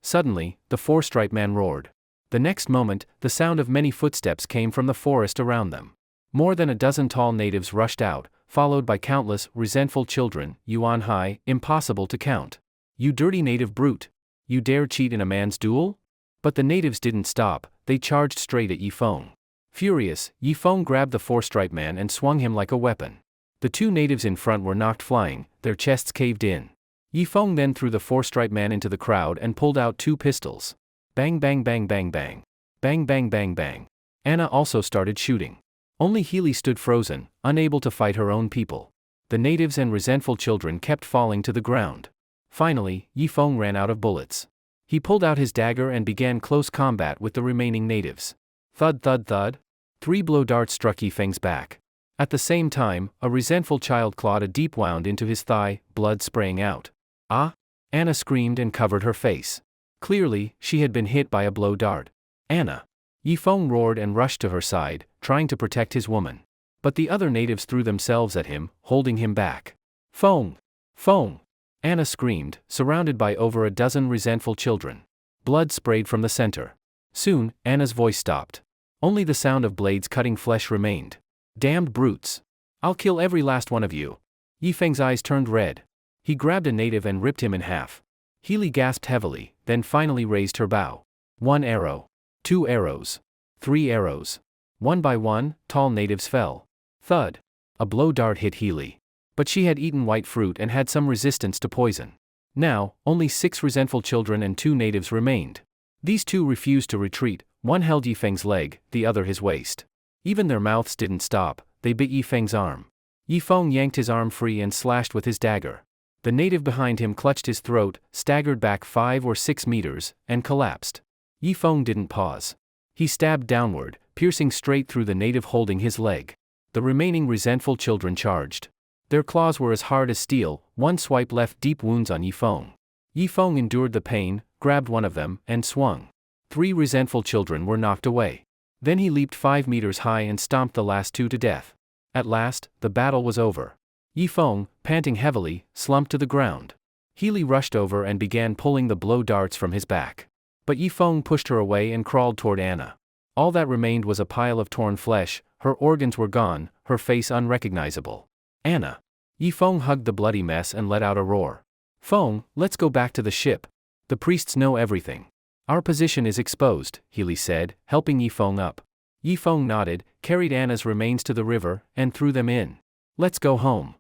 Suddenly, the 4-striped man roared. The next moment, the sound of many footsteps came from the forest around them. More than a dozen tall natives rushed out, followed by countless, resentful children, yuan high, impossible to count. You dirty native brute! You dare cheat in a man's duel? But the natives didn't stop, they charged straight at Yifeng. Furious, Yifeng grabbed the 4-striped man and swung him like a weapon. The 2 natives in front were knocked flying, their chests caved in. Yifeng then threw the 4-striped man into the crowd and pulled out 2 pistols. Bang bang bang bang bang. Bang bang bang bang. Anna also started shooting. Only Healy stood frozen, unable to fight her own people. The natives and resentful children kept falling to the ground. Finally, Yifeng ran out of bullets. He pulled out his dagger and began close combat with the remaining natives. Thud thud thud. 3 blow darts struck Yifeng's back. At the same time, a resentful child clawed a deep wound into his thigh, blood spraying out. Ah! Anna screamed and covered her face. Clearly, she had been hit by a blow dart. Anna! Yifeng roared and rushed to her side, trying to protect his woman. But the other natives threw themselves at him, holding him back. Fong! Fong! Anna screamed, surrounded by over a dozen resentful children. Blood sprayed from the center. Soon, Anna's voice stopped. Only the sound of blades cutting flesh remained. Damned brutes! I'll kill every last one of you. Yifeng's eyes turned red. He grabbed a native and ripped him in half. Healy gasped heavily, then finally raised her bow. 1 arrow. 2 arrows. 3 arrows. One by one, tall natives fell. Thud. A blow dart hit Healy. But she had eaten white fruit and had some resistance to poison. Now, only 6 resentful children and 2 natives remained. These 2 refused to retreat, one held Yifeng's leg, the other his waist. Even their mouths didn't stop, they bit Yifeng's arm. Yifeng yanked his arm free and slashed with his dagger. The native behind him clutched his throat, staggered back 5 or 6 meters, and collapsed. Yifeng didn't pause. He stabbed downward, piercing straight through the native holding his leg. The remaining resentful children charged. Their claws were as hard as steel, one swipe left deep wounds on Yifeng. Yifeng endured the pain, grabbed one of them, and swung. 3 resentful children were knocked away. Then he leaped 5 meters high and stomped the last 2 to death. At last, the battle was over. Yifeng, panting heavily, slumped to the ground. Healy rushed over and began pulling the blow darts from his back. But Yifeng pushed her away and crawled toward Anna. All that remained was a pile of torn flesh, her organs were gone, her face unrecognizable. Anna. Yifeng hugged the bloody mess and let out a roar. Feng, let's go back to the ship. The priests know everything. Our position is exposed, Healy said, helping Yifeng up. Yifeng nodded, carried Anna's remains to the river, and threw them in. Let's go home.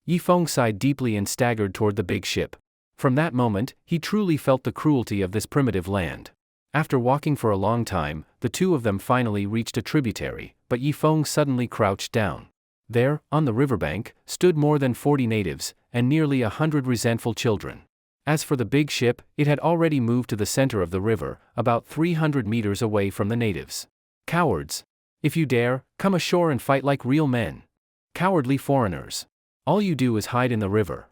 Yifeng sighed deeply and staggered toward the big ship. From that moment, he truly felt the cruelty of this primitive land. After walking for a long time, the 2 of them finally reached a tributary, but Yifeng suddenly crouched down. There, on the riverbank, stood more than 40 natives, and nearly 100 resentful children. As for the big ship, it had already moved to the center of the river, about 300 meters away from the natives. Cowards! If you dare, come ashore and fight like real men. Cowardly foreigners! All you do is hide in the river.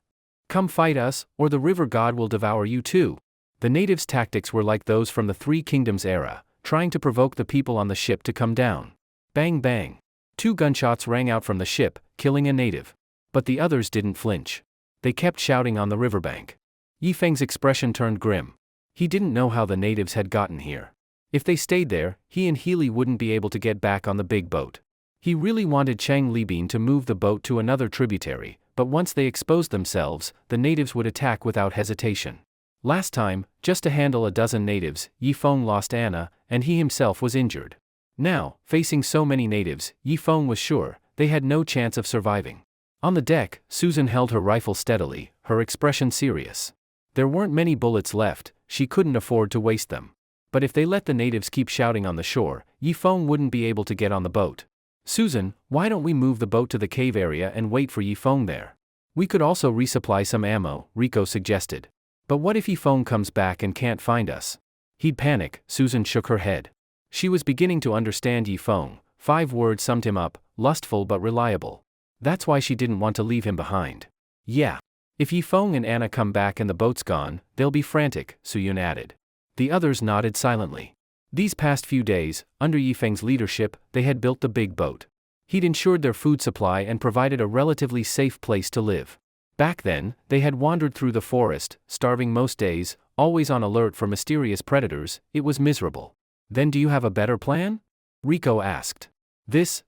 Come fight us, or the river god will devour you too. The natives' tactics were like those from the 3 Kingdoms era, trying to provoke the people on the ship to come down. Bang bang! 2 gunshots rang out from the ship, killing a native. But the others didn't flinch. They kept shouting on the riverbank. Yifeng's expression turned grim. He didn't know how the natives had gotten here. If they stayed there, he and Healy wouldn't be able to get back on the big boat. He really wanted Chang Libin to move the boat to another tributary, but once they exposed themselves, the natives would attack without hesitation. Last time, just to handle a dozen natives, Yifeng lost Anna, and he himself was injured. Now, facing so many natives, Yifeng was sure they had no chance of surviving. On the deck, Susan held her rifle steadily, her expression serious. There weren't many bullets left, she couldn't afford to waste them. But if they let the natives keep shouting on the shore, Yifeng wouldn't be able to get on the boat. Susan, why don't we move the boat to the cave area and wait for Yifeng there? We could also resupply some ammo, Rico suggested. But what if Yifeng comes back and can't find us? He'd panic, Susan shook her head. She was beginning to understand Yifeng. 5 words summed him up, lustful but reliable. That's why she didn't want to leave him behind. Yeah. If Yifeng and Anna come back and the boat's gone, they'll be frantic, Suyun added. The others nodded silently. These past few days, under Yifeng's leadership, they had built the big boat. He'd ensured their food supply and provided a relatively safe place to live. Back then, they had wandered through the forest, starving most days, always on alert for mysterious predators. It was miserable. Then do you have a better plan? Rico asked.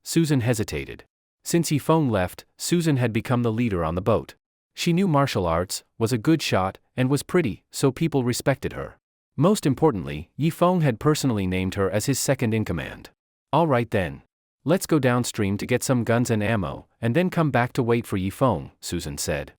Susan hesitated. Since Yifeng left, Susan had become the leader on the boat. She knew martial arts, was a good shot, and was pretty, so people respected her. Most importantly, Yifeng had personally named her as his second-in-command. All right then. Let's go downstream to get some guns and ammo, and then come back to wait for Yifeng, Susan said.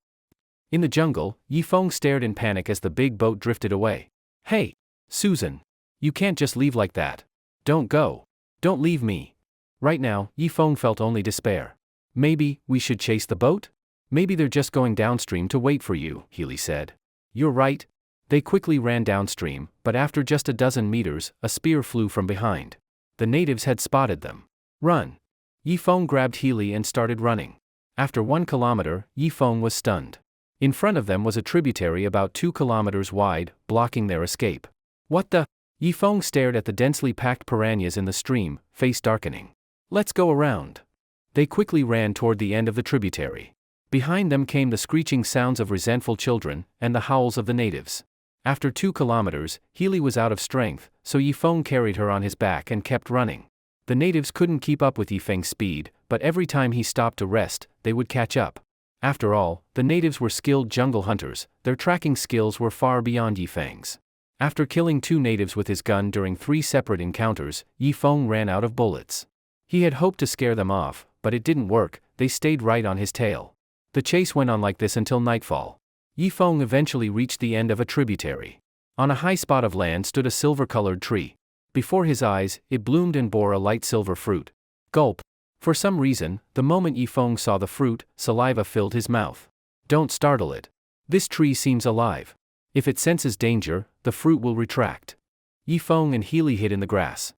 In the jungle, Yifeng stared in panic as the big boat drifted away. Hey, Susan. You can't just leave like that. Don't go. Don't leave me. Right now, Yifeng felt only despair. Maybe we should chase the boat? Maybe they're just going downstream to wait for you, Healy said. You're right. They quickly ran downstream, but after just a dozen meters, a spear flew from behind. The natives had spotted them. Run. Yifeng grabbed Healy and started running. After 1 kilometer, Yifeng was stunned. In front of them was a tributary about 2 kilometers wide, blocking their escape. What the? Yifeng stared at the densely packed piranhas in the stream, face darkening. Let's go around. They quickly ran toward the end of the tributary. Behind them came the screeching sounds of resentful children, and the howls of the natives. After 2 kilometers, Healy was out of strength, so Yifeng carried her on his back and kept running. The natives couldn't keep up with Yifeng's speed, but every time he stopped to rest, they would catch up. After all, the natives were skilled jungle hunters, their tracking skills were far beyond Yifeng's. After killing 2 natives with his gun during 3 separate encounters, Yifeng ran out of bullets. He had hoped to scare them off, but it didn't work, they stayed right on his tail. The chase went on like this until nightfall. Yifeng eventually reached the end of a tributary. On a high spot of land stood a silver-colored tree. Before his eyes, it bloomed and bore a light silver fruit. Gulp. For some reason, the moment Yifeng saw the fruit, saliva filled his mouth. Don't startle it. This tree seems alive. If it senses danger, the fruit will retract. Yifeng and Healy hid in the grass.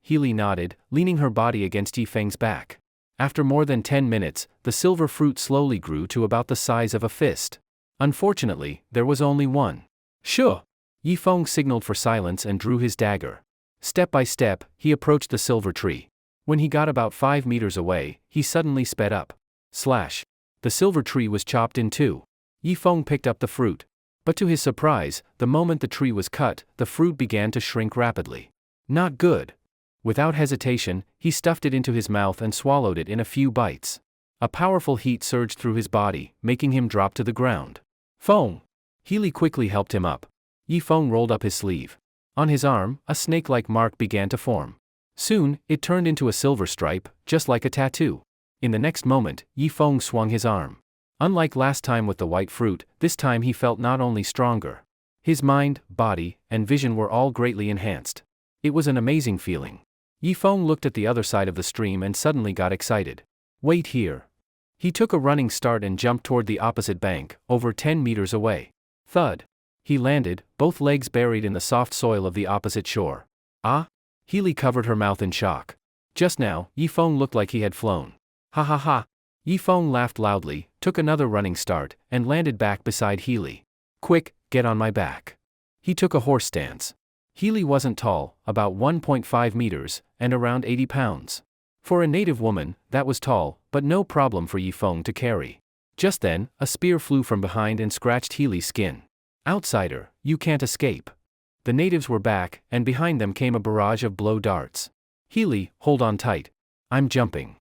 Healy nodded, leaning her body against Yifeng's back. After more than 10 minutes, the silver fruit slowly grew to about the size of a fist. Unfortunately, there was only one. Sure. Yifeng signaled for silence and drew his dagger. Step by step, he approached the silver tree. When he got about 5 meters away, he suddenly sped up. Slash. The silver tree was chopped in 2. Yifeng picked up the fruit. But to his surprise, the moment the tree was cut, the fruit began to shrink rapidly. Not good. Without hesitation, he stuffed it into his mouth and swallowed it in a few bites. A powerful heat surged through his body, making him drop to the ground. Feng! Healy quickly helped him up. Yifeng rolled up his sleeve. On his arm, a snake-like mark began to form. Soon, it turned into a silver stripe, just like a tattoo. In the next moment, Yifeng swung his arm. Unlike last time with the white fruit, this time he felt not only stronger. His mind, body, and vision were all greatly enhanced. It was an amazing feeling. Yifeng looked at the other side of the stream and suddenly got excited. Wait here. He took a running start and jumped toward the opposite bank, over 10 meters away. Thud. He landed, both legs buried in the soft soil of the opposite shore. Ah? Healy covered her mouth in shock. Just now, Yifeng looked like he had flown. Ha ha ha. Yifeng laughed loudly, took another running start, and landed back beside Healy. Quick, get on my back. He took a horse stance. Healy wasn't tall, about 1.5 meters, and around 80 pounds. For a native woman, that was tall, but no problem for Yifeng to carry. Just then, a spear flew from behind and scratched Healy's skin. Outsider, you can't escape. The natives were back, and behind them came a barrage of blow darts. Healy, hold on tight. I'm jumping.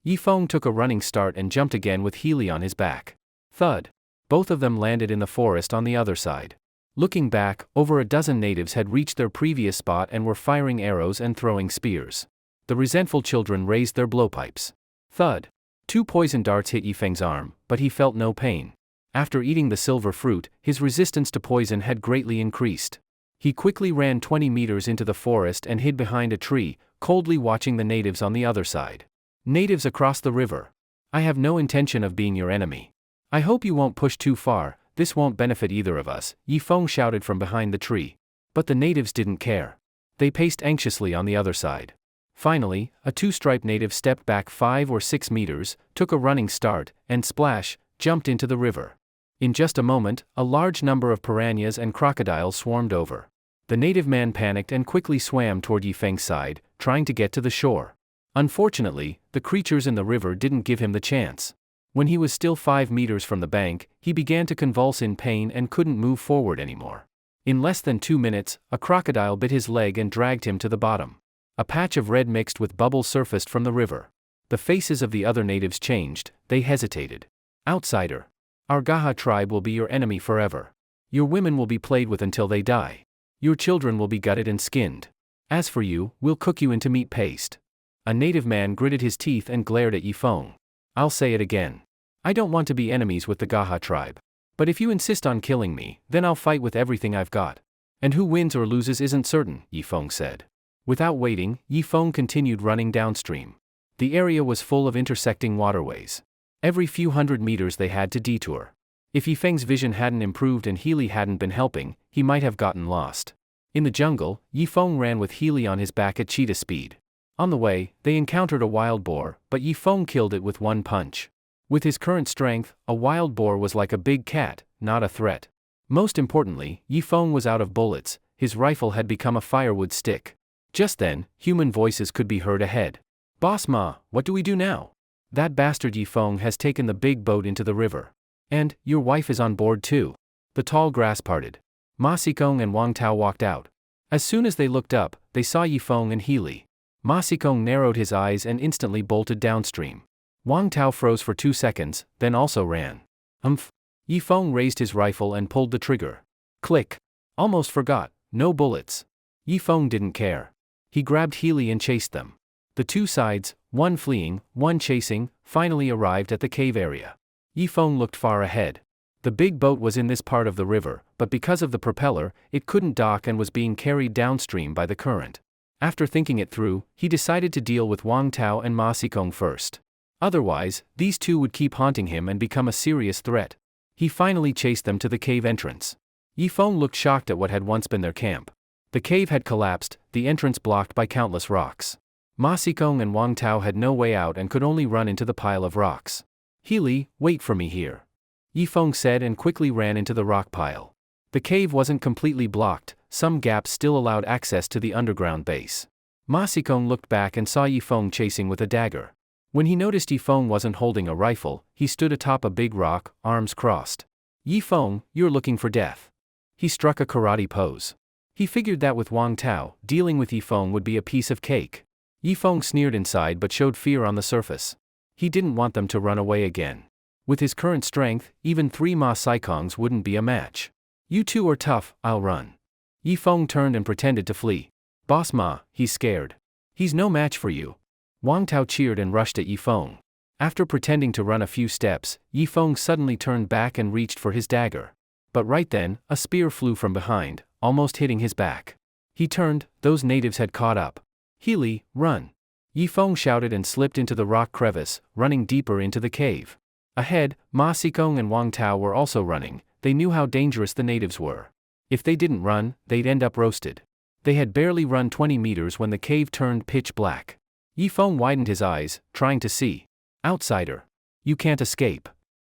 Yifeng took a running start and jumped again with Healy on his back. Thud. Both of them landed in the forest on the other side. Looking back, over a dozen natives had reached their previous spot and were firing arrows and throwing spears. The resentful children raised their blowpipes. Thud. 2 poison darts hit Yifeng's arm, but he felt no pain. After eating the silver fruit, his resistance to poison had greatly increased. He quickly ran 20 meters into the forest and hid behind a tree, coldly watching the natives on the other side. Natives across the river. I have no intention of being your enemy. I hope you won't push too far, this won't benefit either of us, Yifeng shouted from behind the tree. But the natives didn't care. They paced anxiously on the other side. Finally, a 2-striped native stepped back 5 or 6 meters, took a running start, and splash, jumped into the river. In just a moment, a large number of piranhas and crocodiles swarmed over. The native man panicked and quickly swam toward Yifeng's side, trying to get to the shore. Unfortunately, the creatures in the river didn't give him the chance. When he was still 5 meters from the bank, he began to convulse in pain and couldn't move forward anymore. In less than 2 minutes, a crocodile bit his leg and dragged him to the bottom. A patch of red mixed with bubbles surfaced from the river. The faces of the other natives changed, they hesitated. Outsider. Our Gaha tribe will be your enemy forever. Your women will be played with until they die. Your children will be gutted and skinned. As for you, we'll cook you into meat paste. A native man gritted his teeth and glared at Yifeng. I'll say it again. I don't want to be enemies with the Gaha tribe. But if you insist on killing me, then I'll fight with everything I've got. And who wins or loses isn't certain, Yifeng said. Without waiting, Yifeng continued running downstream. The area was full of intersecting waterways. Every few hundred meters they had to detour. If Yifeng's vision hadn't improved and Healy hadn't been helping, he might have gotten lost. In the jungle, Yifeng ran with Healy on his back at cheetah speed. On the way, they encountered a wild boar, but Yifeng killed it with one punch. With his current strength, a wild boar was like a big cat, not a threat. Most importantly, Yifeng was out of bullets, his rifle had become a firewood stick. Just then, human voices could be heard ahead. Boss Ma, what do we do now? That bastard Yifeng has taken the big boat into the river. And, your wife is on board too. The tall grass parted. Ma Xikong and Wang Tao walked out. As soon as they looked up, they saw Yifeng and Healy. Ma Xikong narrowed his eyes and instantly bolted downstream. Wang Tao froze for 2 seconds, then also ran. Yifeng raised his rifle and pulled the trigger. Click. Almost forgot, no bullets. Yifeng didn't care. He grabbed Healy and chased them. The two sides, one fleeing, one chasing, finally arrived at the cave area. Yifeng looked far ahead. The big boat was in this part of the river, but because of the propeller, it couldn't dock and was being carried downstream by the current. After thinking it through, he decided to deal with Wang Tao and Ma Xikong first. Otherwise, these two would keep haunting him and become a serious threat. He finally chased them to the cave entrance. Yifeng looked shocked at what had once been their camp. The cave had collapsed, the entrance blocked by countless rocks. Ma Xikong and Wang Tao had no way out and could only run into the pile of rocks. Healy, wait for me here. Yifeng said and quickly ran into the rock pile. The cave wasn't completely blocked, some gaps still allowed access to the underground base. Ma Xikong looked back and saw Yifeng chasing with a dagger. When he noticed Yifeng wasn't holding a rifle, he stood atop a big rock, arms crossed. Yifeng, you're looking for death. He struck a karate pose. He figured that with Wang Tao, dealing with Yifeng would be a piece of cake. Yifeng sneered inside but showed fear on the surface. He didn't want them to run away again. With his current strength, even 3 Ma Xikongs wouldn't be a match. You two are tough, I'll run. Yifeng turned and pretended to flee. Boss Ma, he's scared. He's no match for you. Wang Tao cheered and rushed at Yifeng. After pretending to run a few steps, Yifeng suddenly turned back and reached for his dagger. But right then, a spear flew from behind, almost hitting his back. He turned, those natives had caught up. Healy, run. Yifeng shouted and slipped into the rock crevice, running deeper into the cave. Ahead, Ma Xikong and Wang Tao were also running. They knew how dangerous the natives were. If they didn't run, they'd end up roasted. They had barely run 20 meters when the cave turned pitch black. Yifeng widened his eyes, trying to see. Outsider. You can't escape.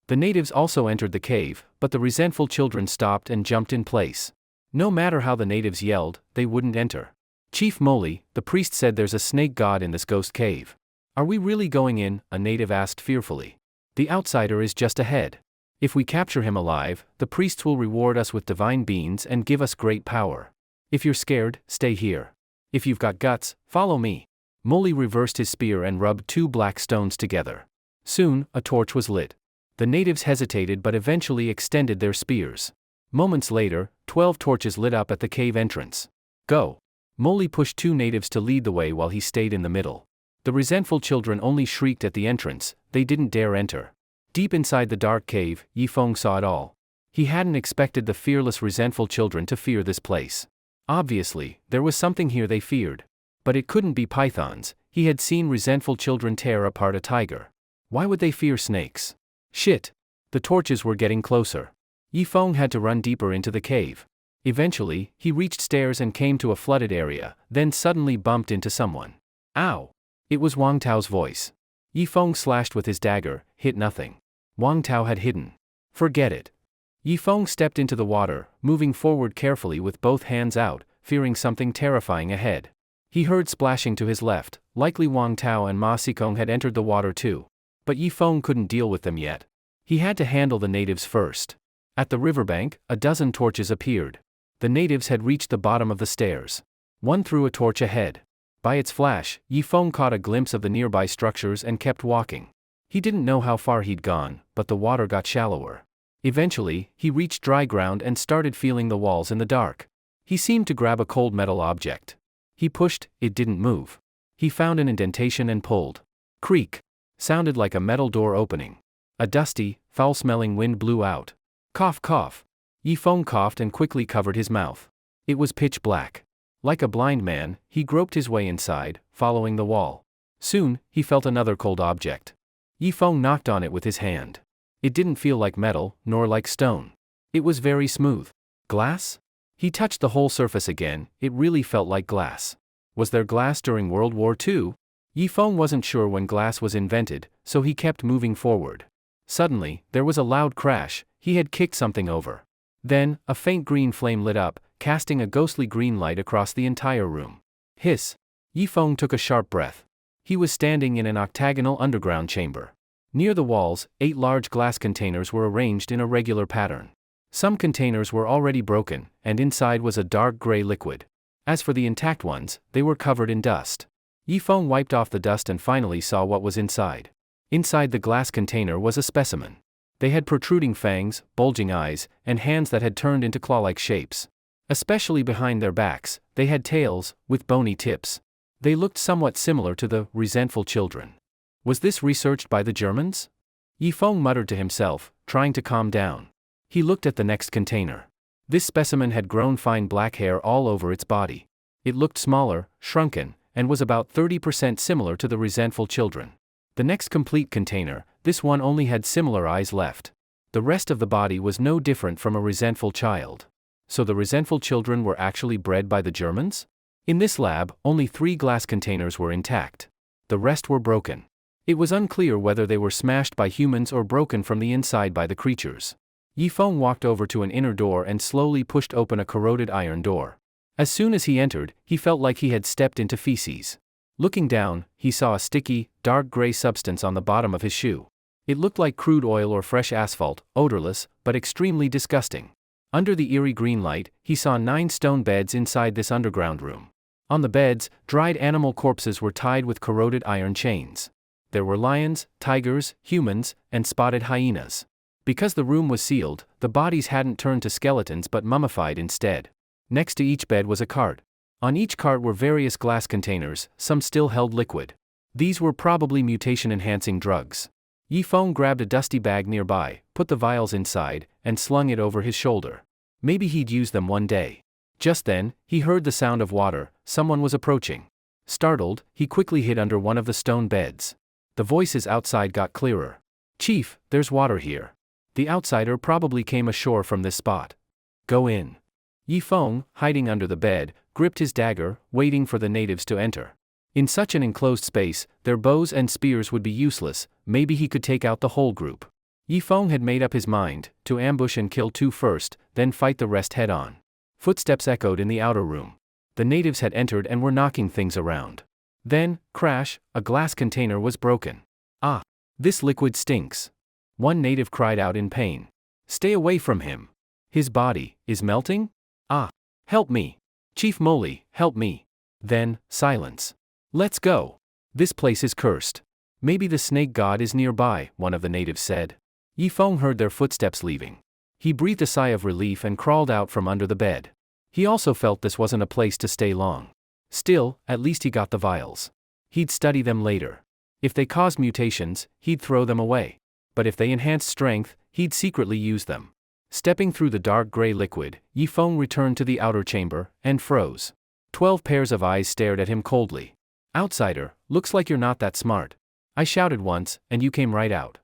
The natives also entered the cave, but the resentful children stopped and jumped in place. No matter how the natives yelled, they wouldn't enter. Chief Moli, the priest said there's a snake god in this ghost cave. Are we really going in? A native asked fearfully. The outsider is just ahead. If we capture him alive, the priests will reward us with divine beans and give us great power. If you're scared, stay here. If you've got guts, follow me. Moli reversed his spear and rubbed 2 black stones together. Soon, a torch was lit. The natives hesitated but eventually extended their spears. Moments later, 12 torches lit up at the cave entrance. Go. Moli pushed 2 natives to lead the way while he stayed in the middle. The resentful children only shrieked at the entrance, they didn't dare enter. Deep inside the dark cave, Yifeng saw it all. He hadn't expected the fearless resentful children to fear this place. Obviously, there was something here they feared. But it couldn't be pythons. He had seen resentful children tear apart a tiger. Why would they fear snakes? Shit. The torches were getting closer. Yifeng had to run deeper into the cave. Eventually, he reached stairs and came to a flooded area, then suddenly bumped into someone. Ow! It was Wang Tao's voice. Yifeng slashed with his dagger, hit nothing. Wang Tao had hidden. Forget it. Yifeng stepped into the water, moving forward carefully with both hands out, fearing something terrifying ahead. He heard splashing to his left, likely Wang Tao and Ma Xikong had entered the water too. But Yifeng couldn't deal with them yet. He had to handle the natives first. At the riverbank, a dozen torches appeared. The natives had reached the bottom of the stairs. One threw a torch ahead. By its flash, Yifeng caught a glimpse of the nearby structures and kept walking. He didn't know how far he'd gone, but the water got shallower. Eventually, he reached dry ground and started feeling the walls in the dark. He seemed to grab a cold metal object. He pushed, it didn't move. He found an indentation and pulled. Creak. Sounded like a metal door opening. A dusty, foul-smelling wind blew out. Cough cough. Yifeng coughed and quickly covered his mouth. It was pitch black. Like a blind man, he groped his way inside, following the wall. Soon, he felt another cold object. Yifeng knocked on it with his hand. It didn't feel like metal, nor like stone. It was very smooth. Glass? He touched the whole surface again, it really felt like glass. Was there glass during World War II? Yifeng wasn't sure when glass was invented, so he kept moving forward. Suddenly, there was a loud crash, he had kicked something over. Then, a faint green flame lit up, casting a ghostly green light across the entire room. Hiss! Yifeng took a sharp breath. He was standing in an octagonal underground chamber. Near the walls, 8 large glass containers were arranged in a regular pattern. Some containers were already broken, and inside was a dark gray liquid. As for the intact ones, they were covered in dust. Yifeng wiped off the dust and finally saw what was inside. Inside the glass container was a specimen. They had protruding fangs, bulging eyes, and hands that had turned into claw-like shapes. Especially behind their backs, they had tails, with bony tips. They looked somewhat similar to the resentful children. Was this researched by the Germans? Yifeng muttered to himself, trying to calm down. He looked at the next container. This specimen had grown fine black hair all over its body. It looked smaller, shrunken, and was about 30% similar to the resentful children. The next complete container, this one only had similar eyes left. The rest of the body was no different from a resentful child. So the resentful children were actually bred by the Germans? In this lab, only 3 glass containers were intact. The rest were broken. It was unclear whether they were smashed by humans or broken from the inside by the creatures. Yifeng walked over to an inner door and slowly pushed open a corroded iron door. As soon as he entered, he felt like he had stepped into feces. Looking down, he saw a sticky, dark gray substance on the bottom of his shoe. It looked like crude oil or fresh asphalt, odorless, but extremely disgusting. Under the eerie green light, he saw 9 stone beds inside this underground room. On the beds, dried animal corpses were tied with corroded iron chains. There were lions, tigers, humans, and spotted hyenas. Because the room was sealed, the bodies hadn't turned to skeletons but mummified instead. Next to each bed was a cart. On each cart were various glass containers, some still held liquid. These were probably mutation-enhancing drugs. Yifeng grabbed a dusty bag nearby, put the vials inside, and slung it over his shoulder. Maybe he'd use them one day. Just then, he heard the sound of water. Someone was approaching. Startled, he quickly hid under one of the stone beds. The voices outside got clearer. "Chief, there's water here. The outsider probably came ashore from this spot. Go in." Yifeng, hiding under the bed, gripped his dagger, waiting for the natives to enter. In such an enclosed space, their bows and spears would be useless. Maybe he could take out the whole group. Yifeng had made up his mind to ambush and kill 2 first, then fight the rest head-on. Footsteps echoed in the outer room. The natives had entered and were knocking things around. Then, crash, a glass container was broken. "Ah! This liquid stinks." One native cried out in pain. "Stay away from him. His body is melting? Ah! Help me. Chief Moli, help me." Then, silence. "Let's go. This place is cursed. Maybe the snake god is nearby," one of the natives said. Yifeng heard their footsteps leaving. He breathed a sigh of relief and crawled out from under the bed. He also felt this wasn't a place to stay long. Still, at least he got the vials. He'd study them later. If they caused mutations, he'd throw them away. But if they enhanced strength, he'd secretly use them. Stepping through the dark gray liquid, Yifeng returned to the outer chamber, and froze. 12 pairs of eyes stared at him coldly. "Outsider, looks like you're not that smart. I shouted once, and you came right out."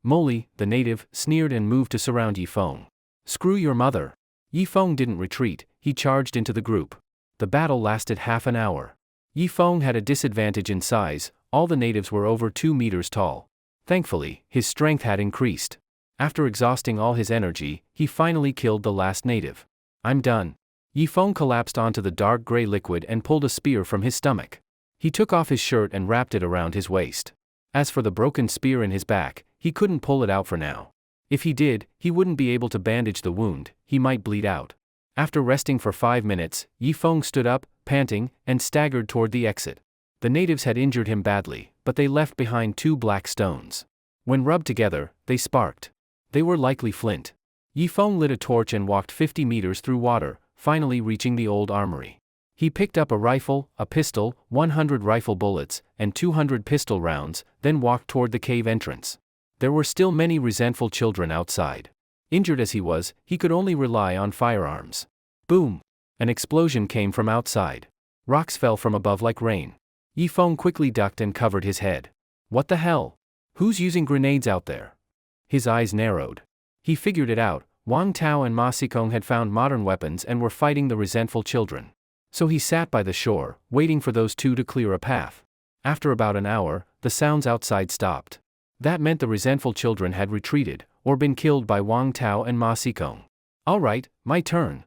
Moli, the native, sneered and moved to surround Yifeng. "Screw your mother." Yifeng didn't retreat, he charged into the group. The battle lasted half an hour. Yifeng had a disadvantage in size. All the natives were over 2 meters tall. Thankfully, his strength had increased. After exhausting all his energy, he finally killed the last native. "I'm done." Yifeng collapsed onto the dark gray liquid and pulled a spear from his stomach. He took off his shirt and wrapped it around his waist. As for the broken spear in his back, he couldn't pull it out for now. If he did, he wouldn't be able to bandage the wound. He might bleed out. After resting for 5 minutes, Yifeng stood up, panting, and staggered toward the exit. The natives had injured him badly, but they left behind 2 black stones. When rubbed together, they sparked. They were likely flint. Yifeng lit a torch and walked 50 meters through water, finally reaching the old armory. He picked up a rifle, a pistol, 100 rifle bullets, and 200 pistol rounds, then walked toward the cave entrance. There were still many resentful children outside. Injured as he was, he could only rely on firearms. Boom! An explosion came from outside. Rocks fell from above like rain. Yifeng quickly ducked and covered his head. What the hell? Who's using grenades out there? His eyes narrowed. He figured it out. Wang Tao and Ma Xikong had found modern weapons and were fighting the resentful children. So he sat by the shore, waiting for those 2 to clear a path. After about an hour, the sounds outside stopped. That meant the resentful children had retreated, or been killed by Wang Tao and Ma Xikong. "All right, my turn."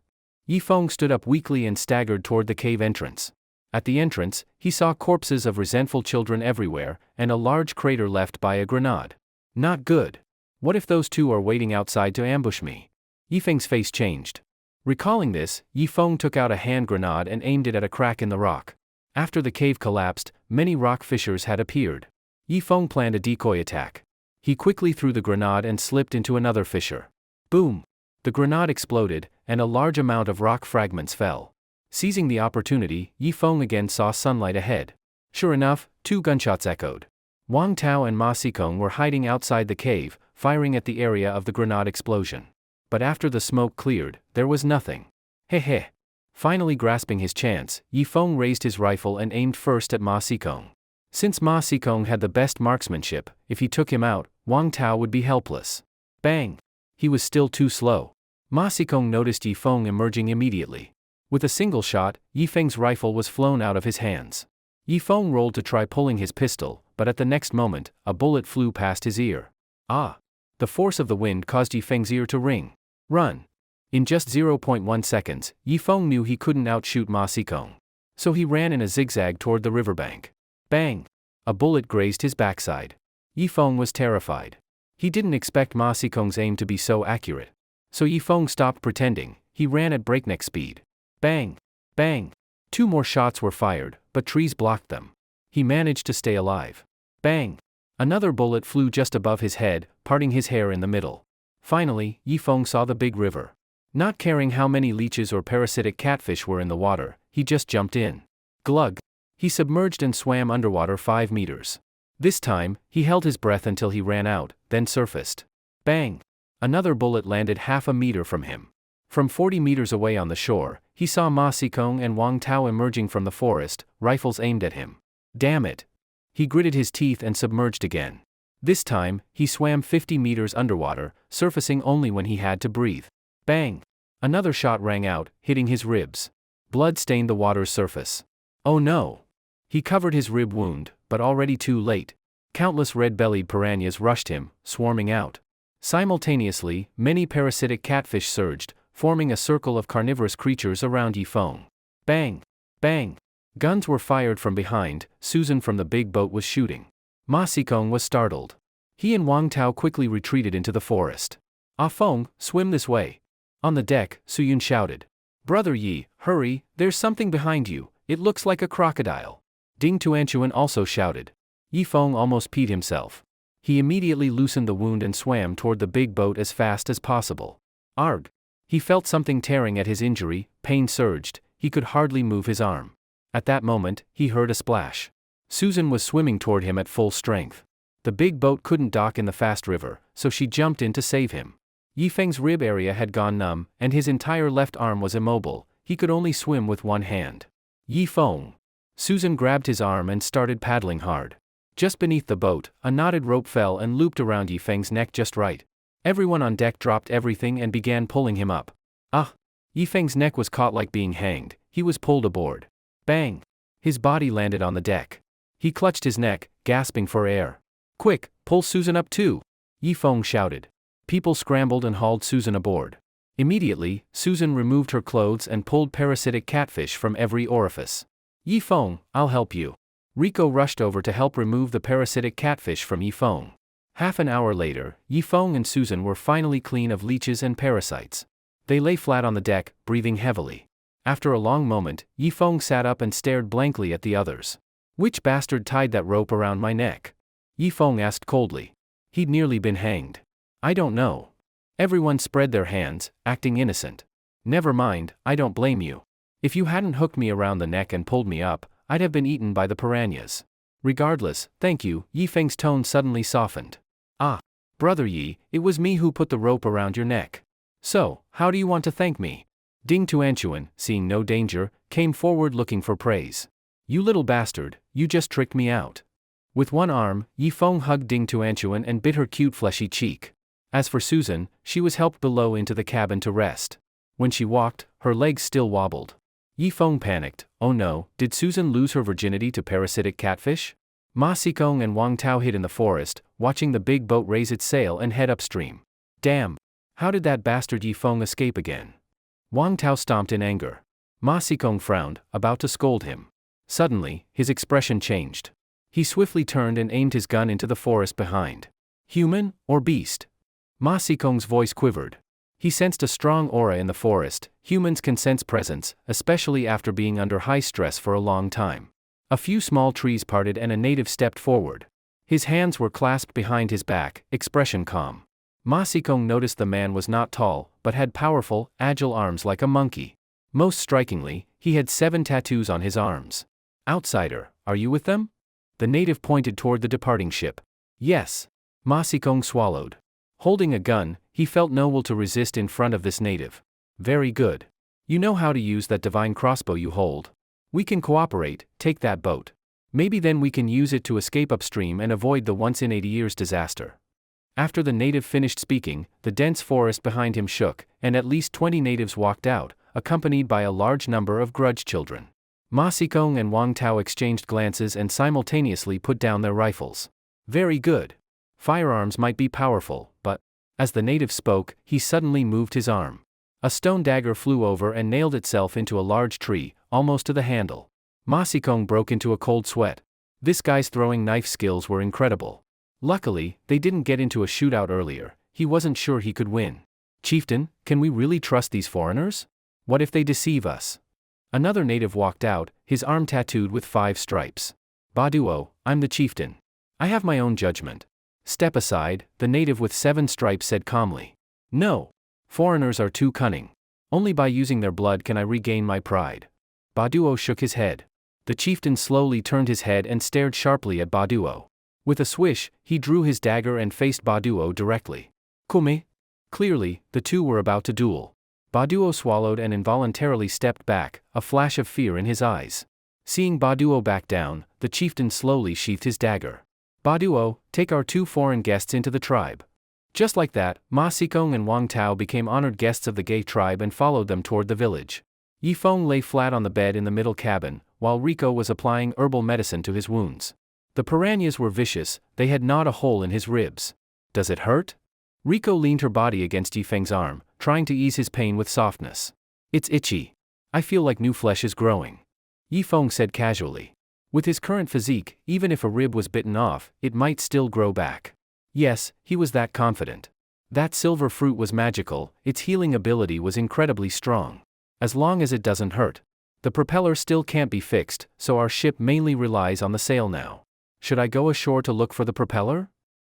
Yifeng stood up weakly and staggered toward the cave entrance. At the entrance, he saw corpses of resentful children everywhere, and a large crater left by a grenade. Not good. What if those two are waiting outside to ambush me? Yifeng's face changed. Recalling this, Yifeng took out a hand grenade and aimed it at a crack in the rock. After the cave collapsed, many rock fissures had appeared. Yifeng planned a decoy attack. He quickly threw the grenade and slipped into another fissure. Boom! The grenade exploded, and a large amount of rock fragments fell. Seizing the opportunity, Yifeng again saw sunlight ahead. Sure enough, 2 gunshots echoed. Wang Tao and Ma Xikong were hiding outside the cave, firing at the area of the grenade explosion. But after the smoke cleared, there was nothing. Heh. Finally grasping his chance, Yifeng raised his rifle and aimed first at Ma Xikong. Since Ma Xikong had the best marksmanship, if he took him out, Wang Tao would be helpless. Bang! He was still too slow. Ma Xikong noticed Yifeng emerging immediately. With a single shot, Yifeng's rifle was flown out of his hands. Yifeng rolled to try pulling his pistol, but at the next moment, a bullet flew past his ear. Ah! The force of the wind caused Yifeng's ear to ring. Run! In just 0.1 seconds, Yifeng knew he couldn't outshoot Ma Xikong. So he ran in a zigzag toward the riverbank. Bang! A bullet grazed his backside. Yifeng was terrified. He didn't expect Ma Xikong's aim to be so accurate. So Yifeng stopped pretending. He ran at breakneck speed. Bang! Bang! 2 more shots were fired, but trees blocked them. He managed to stay alive. Bang! Another bullet flew just above his head, parting his hair in the middle. Finally, Yifeng saw the big river. Not caring how many leeches or parasitic catfish were in the water, he just jumped in. Glug! He submerged and swam underwater 5 meters. This time, he held his breath until he ran out, then surfaced. Bang! Another bullet landed half a meter from him. From 40 meters away on the shore, he saw Ma Xikong and Wang Tao emerging from the forest, rifles aimed at him. Damn it! He gritted his teeth and submerged again. This time, he swam 50 meters underwater, surfacing only when he had to breathe. Bang! Another shot rang out, hitting his ribs. Blood stained the water's surface. Oh no! He covered his rib wound, but already too late. Countless red-bellied piranhas rushed him, swarming out. Simultaneously, many parasitic catfish surged, forming a circle of carnivorous creatures around Yifeng. Bang! Bang! Guns were fired from behind. Susan from the big boat was shooting. Ma Xikong was startled. He and Wang Tao quickly retreated into the forest. Ah Feng, swim this way. On the deck, Suyun shouted. Brother Yi, hurry, there's something behind you, it looks like a crocodile. Ding Tuanchuan also shouted. Yifeng almost peed himself. He immediately loosened the wound and swam toward the big boat as fast as possible. Arg! He felt something tearing at his injury, pain surged, he could hardly move his arm. At that moment, he heard a splash. Susan was swimming toward him at full strength. The big boat couldn't dock in the fast river, so she jumped in to save him. Yifeng's rib area had gone numb, and his entire left arm was immobile. He could only swim with one hand. Yifeng! Susan grabbed his arm and started paddling hard. Just beneath the boat, a knotted rope fell and looped around Yifeng's neck just right. Everyone on deck dropped everything and began pulling him up. Ah! Yifeng's neck was caught like being hanged. He was pulled aboard. Bang! His body landed on the deck. He clutched his neck, gasping for air. Quick, pull Susan up too! Yifeng shouted. People scrambled and hauled Susan aboard. Immediately, Susan removed her clothes and pulled parasitic catfish from every orifice. Yifeng, I'll help you. Rico rushed over to help remove the parasitic catfish from Yifeng. Half an hour later, Yifeng and Susan were finally clean of leeches and parasites. They lay flat on the deck, breathing heavily. After a long moment, Yifeng sat up and stared blankly at the others. Which bastard tied that rope around my neck? Yifeng asked coldly. He'd nearly been hanged. I don't know. Everyone spread their hands, acting innocent. Never mind, I don't blame you. If you hadn't hooked me around the neck and pulled me up, I'd have been eaten by the piranhas. Regardless, thank you. Yifeng's tone suddenly softened. Ah, Brother Yi, it was me who put the rope around your neck. So, how do you want to thank me? Ding Tuanchuan, seeing no danger, came forward looking for praise. You little bastard, you just tricked me out. With one arm, Yifeng hugged Ding Tuanchuan and bit her cute fleshy cheek. As for Susan, she was helped below into the cabin to rest. When she walked, her legs still wobbled. Yifeng panicked. Oh no, did Susan lose her virginity to parasitic catfish? Ma Xikong and Wang Tao hid in the forest, watching the big boat raise its sail and head upstream. Damn! How did that bastard Yifeng escape again? Wang Tao stomped in anger. Ma Xikong frowned, about to scold him. Suddenly, his expression changed. He swiftly turned and aimed his gun into the forest behind. Human, or beast? Ma Sikong's voice quivered. He sensed a strong aura in the forest. Humans can sense presence, especially after being under high stress for a long time. A few small trees parted and a native stepped forward. His hands were clasped behind his back, expression calm. Ma Sikong noticed the man was not tall, but had powerful, agile arms like a monkey. Most strikingly, he had 7 tattoos on his arms. Outsider, are you with them? The native pointed toward the departing ship. Yes. Ma Sikong swallowed. Holding a gun, he felt no will to resist in front of this native. Very good. You know how to use that divine crossbow you hold. We can cooperate, take that boat. Maybe then we can use it to escape upstream and avoid the once-in-80 years disaster. After the native finished speaking, the dense forest behind him shook, and at least 20 natives walked out, accompanied by a large number of grudge children. Ma Sikong and Wang Tao exchanged glances and simultaneously put down their rifles. Very good. Firearms might be powerful, but, as the native spoke, he suddenly moved his arm. A stone dagger flew over and nailed itself into a large tree, almost to the handle. Ma Sikong broke into a cold sweat. This guy's throwing knife skills were incredible. Luckily, they didn't get into a shootout earlier. He wasn't sure he could win. Chieftain, can we really trust these foreigners? What if they deceive us? Another native walked out, his arm tattooed with 5 stripes. Baduo, I'm the chieftain. I have my own judgment. Step aside, the native with 7 stripes said calmly. No. Foreigners are too cunning. Only by using their blood can I regain my pride. Baduo shook his head. The chieftain slowly turned his head and stared sharply at Baduo. With a swish, he drew his dagger and faced Baduo directly. Kume? Clearly, the two were about to duel. Baduo swallowed and involuntarily stepped back, a flash of fear in his eyes. Seeing Baduo back down, the chieftain slowly sheathed his dagger. Baduo, take our 2 foreign guests into the tribe. Just like that, Ma Sikong and Wang Tao became honored guests of the Gay tribe and followed them toward the village. Yifeng lay flat on the bed in the middle cabin, while Rico was applying herbal medicine to his wounds. The piranhas were vicious, they had gnawed a hole in his ribs. Does it hurt? Rico leaned her body against Yifeng's arm, trying to ease his pain with softness. It's itchy. I feel like new flesh is growing. Yifeng said casually. With his current physique, even if a rib was bitten off, it might still grow back. Yes, he was that confident. That silver fruit was magical, its healing ability was incredibly strong. As long as it doesn't hurt. The propeller still can't be fixed, so our ship mainly relies on the sail now. Should I go ashore to look for the propeller?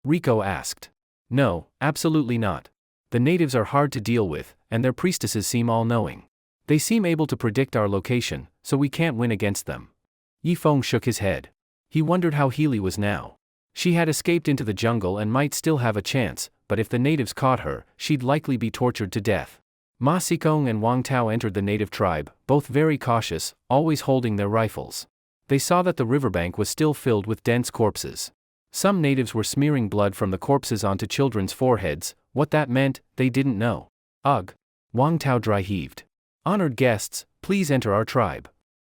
Rico asked. No, absolutely not. The natives are hard to deal with, and their priestesses seem all-knowing. They seem able to predict our location, so we can't win against them. Yifeng shook his head. He wondered how Healy was now. She had escaped into the jungle and might still have a chance, but if the natives caught her, she'd likely be tortured to death. Ma Sikong and Wang Tao entered the native tribe, both very cautious, always holding their rifles. They saw that the riverbank was still filled with dense corpses. Some natives were smearing blood from the corpses onto children's foreheads. What that meant, they didn't know. Ugh. Wang Tao dry heaved. Honored guests, please enter our tribe.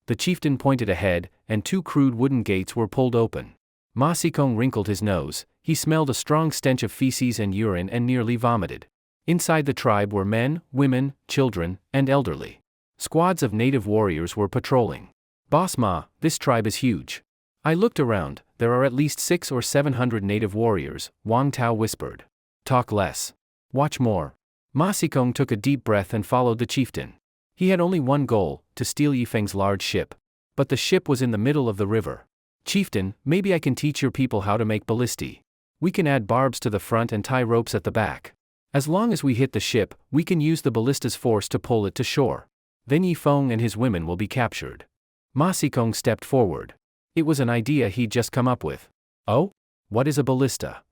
The chieftain pointed ahead, and 2 crude wooden gates were pulled open. Ma Sikong wrinkled his nose. He smelled a strong stench of feces and urine and nearly vomited. Inside the tribe were men, women, children, and elderly. Squads of native warriors were patrolling. Boss Ma, this tribe is huge. I looked around, there are at least 600 or 700 native warriors, Wang Tao whispered. Talk less. Watch more. Ma Sikong took a deep breath and followed the chieftain. He had only one goal, to steal Yifeng's large ship. But the ship was in the middle of the river. Chieftain, maybe I can teach your people how to make ballistae. We can add barbs to the front and tie ropes at the back. As long as we hit the ship, we can use the ballista's force to pull it to shore. Then Yifeng and his women will be captured. Ma Sikong stepped forward. It was an idea he'd just come up with. Oh? What is a ballista?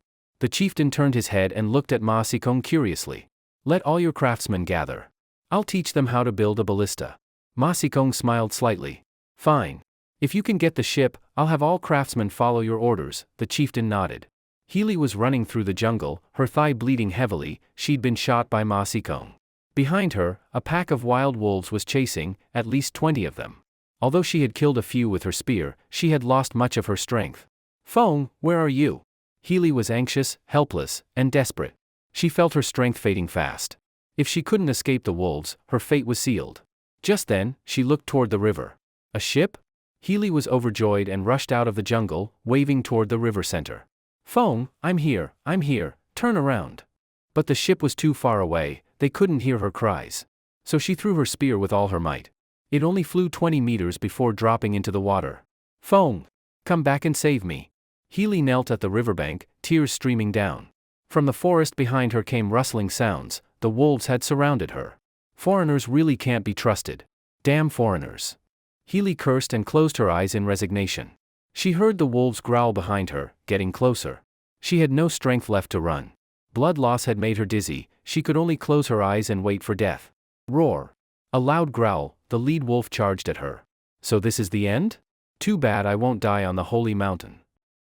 The chieftain turned his head and looked at Ma Sikong curiously. Let all your craftsmen gather. I'll teach them how to build a ballista. Ma Sikong smiled slightly. Fine. If you can get the ship, I'll have all craftsmen follow your orders, the chieftain nodded. Healy was running through the jungle, her thigh bleeding heavily. She'd been shot by Ma Sikong. Behind her, a pack of wild wolves was chasing, at least 20 of them. Although she had killed a few with her spear, she had lost much of her strength. Feng, where are you? Healy was anxious, helpless, and desperate. She felt her strength fading fast. If she couldn't escape the wolves, her fate was sealed. Just then, she looked toward the river. A ship? Healy was overjoyed and rushed out of the jungle, waving toward the river center. "Feng, I'm here, turn around." But the ship was too far away, they couldn't hear her cries. So she threw her spear with all her might. It only flew 20 meters before dropping into the water. "Feng, come back and save me." Healy knelt at the riverbank, tears streaming down. From the forest behind her came rustling sounds. The wolves had surrounded her. Foreigners really can't be trusted. Damn foreigners. Healy cursed and closed her eyes in resignation. She heard the wolves growl behind her, getting closer. She had no strength left to run. Blood loss had made her dizzy, she could only close her eyes and wait for death. Roar. A loud growl, the lead wolf charged at her. So this is the end? Too bad I won't die on the holy mountain.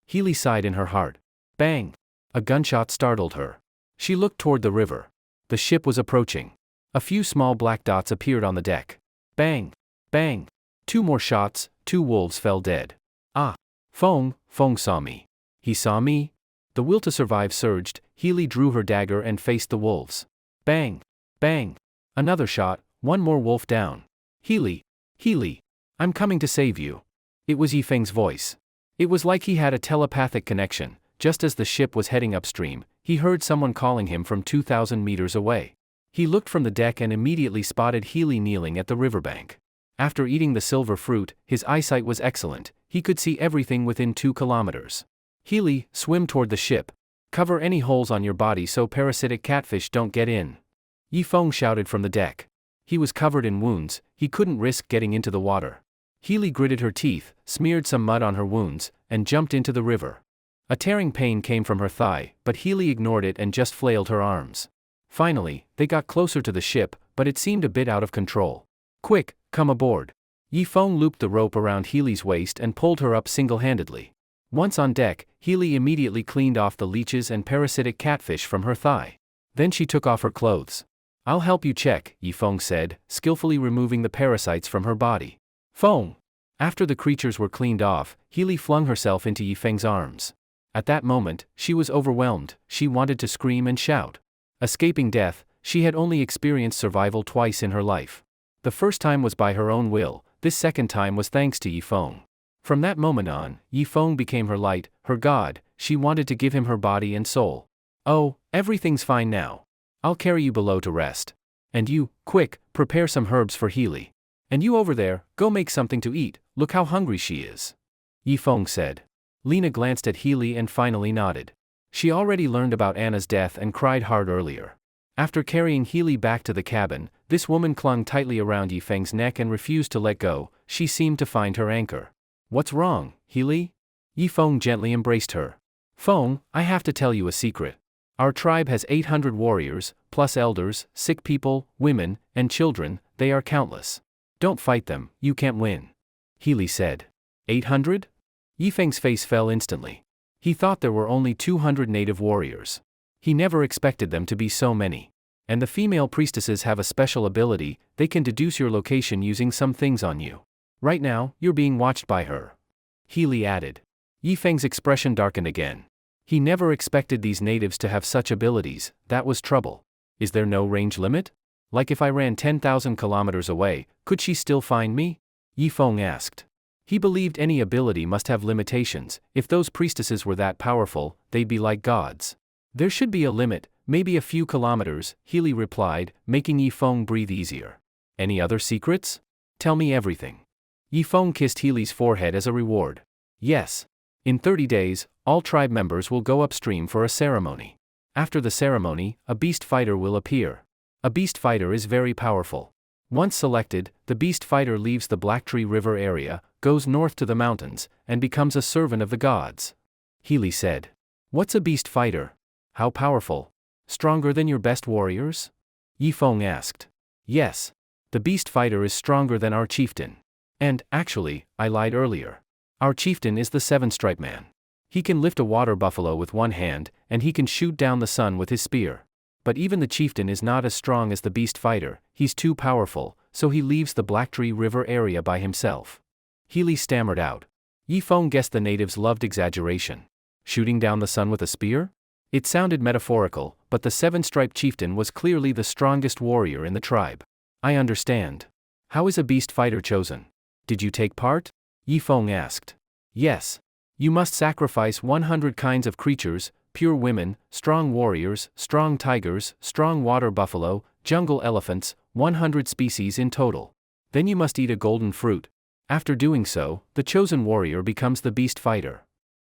Healy sighed in her heart. Bang! A gunshot startled her. She looked toward the river. The ship was approaching. A few small black dots appeared on the deck. Bang! Bang! 2 more shots, 2 wolves fell dead. Ah! Feng saw me. He saw me? The will to survive surged. Healy drew her dagger and faced the wolves. Bang! Bang! Another shot, 1 more wolf down. Healy! I'm coming to save you. It was Yifeng's voice. It was like he had a telepathic connection. Just as the ship was heading upstream, he heard someone calling him from 2,000 meters away. He looked from the deck and immediately spotted Healy kneeling at the riverbank. After eating the silver fruit, his eyesight was excellent, he could see everything within 2 kilometers. Healy, swim toward the ship. Cover any holes on your body so parasitic catfish don't get in. Yifeng shouted from the deck. He was covered in wounds, he couldn't risk getting into the water. Healy gritted her teeth, smeared some mud on her wounds, and jumped into the river. A tearing pain came from her thigh, but Healy ignored it and just flailed her arms. Finally, they got closer to the ship, but it seemed a bit out of control. Quick, come aboard. Yifeng looped the rope around Healy's waist and pulled her up single-handedly. Once on deck, Healy immediately cleaned off the leeches and parasitic catfish from her thigh. Then she took off her clothes. I'll help you check, Yifeng said, skillfully removing the parasites from her body. Feng! After the creatures were cleaned off, Healy flung herself into Yifeng's arms. At that moment, she was overwhelmed, she wanted to scream and shout. Escaping death, she had only experienced survival twice in her life. The first time was by her own will, this second time was thanks to Yifeng. From that moment on, Yifeng became her light, her god, she wanted to give him her body and soul. Oh, everything's fine now. I'll carry you below to rest. And you, quick, prepare some herbs for Healy. And you over there, go make something to eat, look how hungry she is. Yifeng said. Lena glanced at Healy and finally nodded. She already learned about Anna's death and cried hard earlier. After carrying Healy back to the cabin, this woman clung tightly around Yifeng's neck and refused to let go, she seemed to find her anchor. What's wrong, Healy? Yifeng gently embraced her. Feng, I have to tell you a secret. Our tribe has 800 warriors, plus elders, sick people, women, and children, they are countless. Don't fight them, you can't win. Healy said. 800? Yifeng's face fell instantly. He thought there were only 200 native warriors. He never expected them to be so many. And the female priestesses have a special ability, they can deduce your location using some things on you. Right now, you're being watched by her. Healy added. Yifeng's expression darkened again. He never expected these natives to have such abilities, that was trouble. Is there no range limit? Like if I ran 10,000 kilometers away, could she still find me? Yifeng asked. He believed any ability must have limitations, if those priestesses were that powerful, they'd be like gods. There should be a limit, maybe a few kilometers, Healy replied, making Yifeng breathe easier. Any other secrets? Tell me everything. Yifeng kissed Healy's forehead as a reward. Yes. In 30 days, all tribe members will go upstream for a ceremony. After the ceremony, a beast fighter will appear. A beast fighter is very powerful. Once selected, the beast fighter leaves the Blacktree River area, goes north to the mountains, and becomes a servant of the gods. Healy said. What's a beast fighter? How powerful? Stronger than your best warriors? Yifeng asked. Yes. The beast fighter is stronger than our chieftain. And, actually, I lied earlier. Our chieftain is the seven-stripe man. He can lift a water buffalo with one hand, and he can shoot down the sun with his spear. But even the chieftain is not as strong as the beast fighter, he's too powerful, so he leaves the Blacktree River area by himself. Healy stammered out. Yifeng guessed the natives loved exaggeration. Shooting down the sun with a spear? It sounded metaphorical, but the seven-striped chieftain was clearly the strongest warrior in the tribe. I understand. How is a beast fighter chosen? Did you take part? Yifeng asked. Yes. You must sacrifice 100 kinds of creatures, pure women, strong warriors, strong tigers, strong water buffalo, jungle elephants, 100 species in total. Then you must eat a golden fruit. After doing so, the chosen warrior becomes the beast fighter.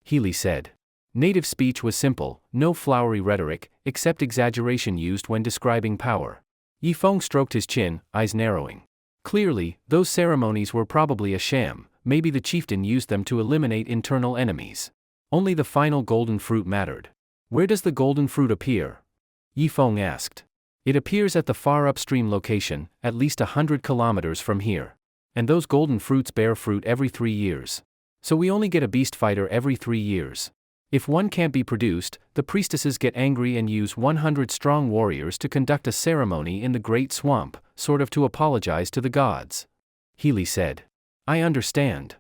Healy said. Native speech was simple, no flowery rhetoric, except exaggeration used when describing power. Yifeng stroked his chin, eyes narrowing. Clearly, those ceremonies were probably a sham, maybe the chieftain used them to eliminate internal enemies. Only the final golden fruit mattered. Where does the golden fruit appear? Yifeng asked. It appears at the far upstream location, at least 100 kilometers from here. And those golden fruits bear fruit every 3 years. So we only get a beast fighter every 3 years. If one can't be produced, the priestesses get angry and use 100 strong warriors to conduct a ceremony in the Great Swamp, sort of to apologize to the gods. Healy said. I understand.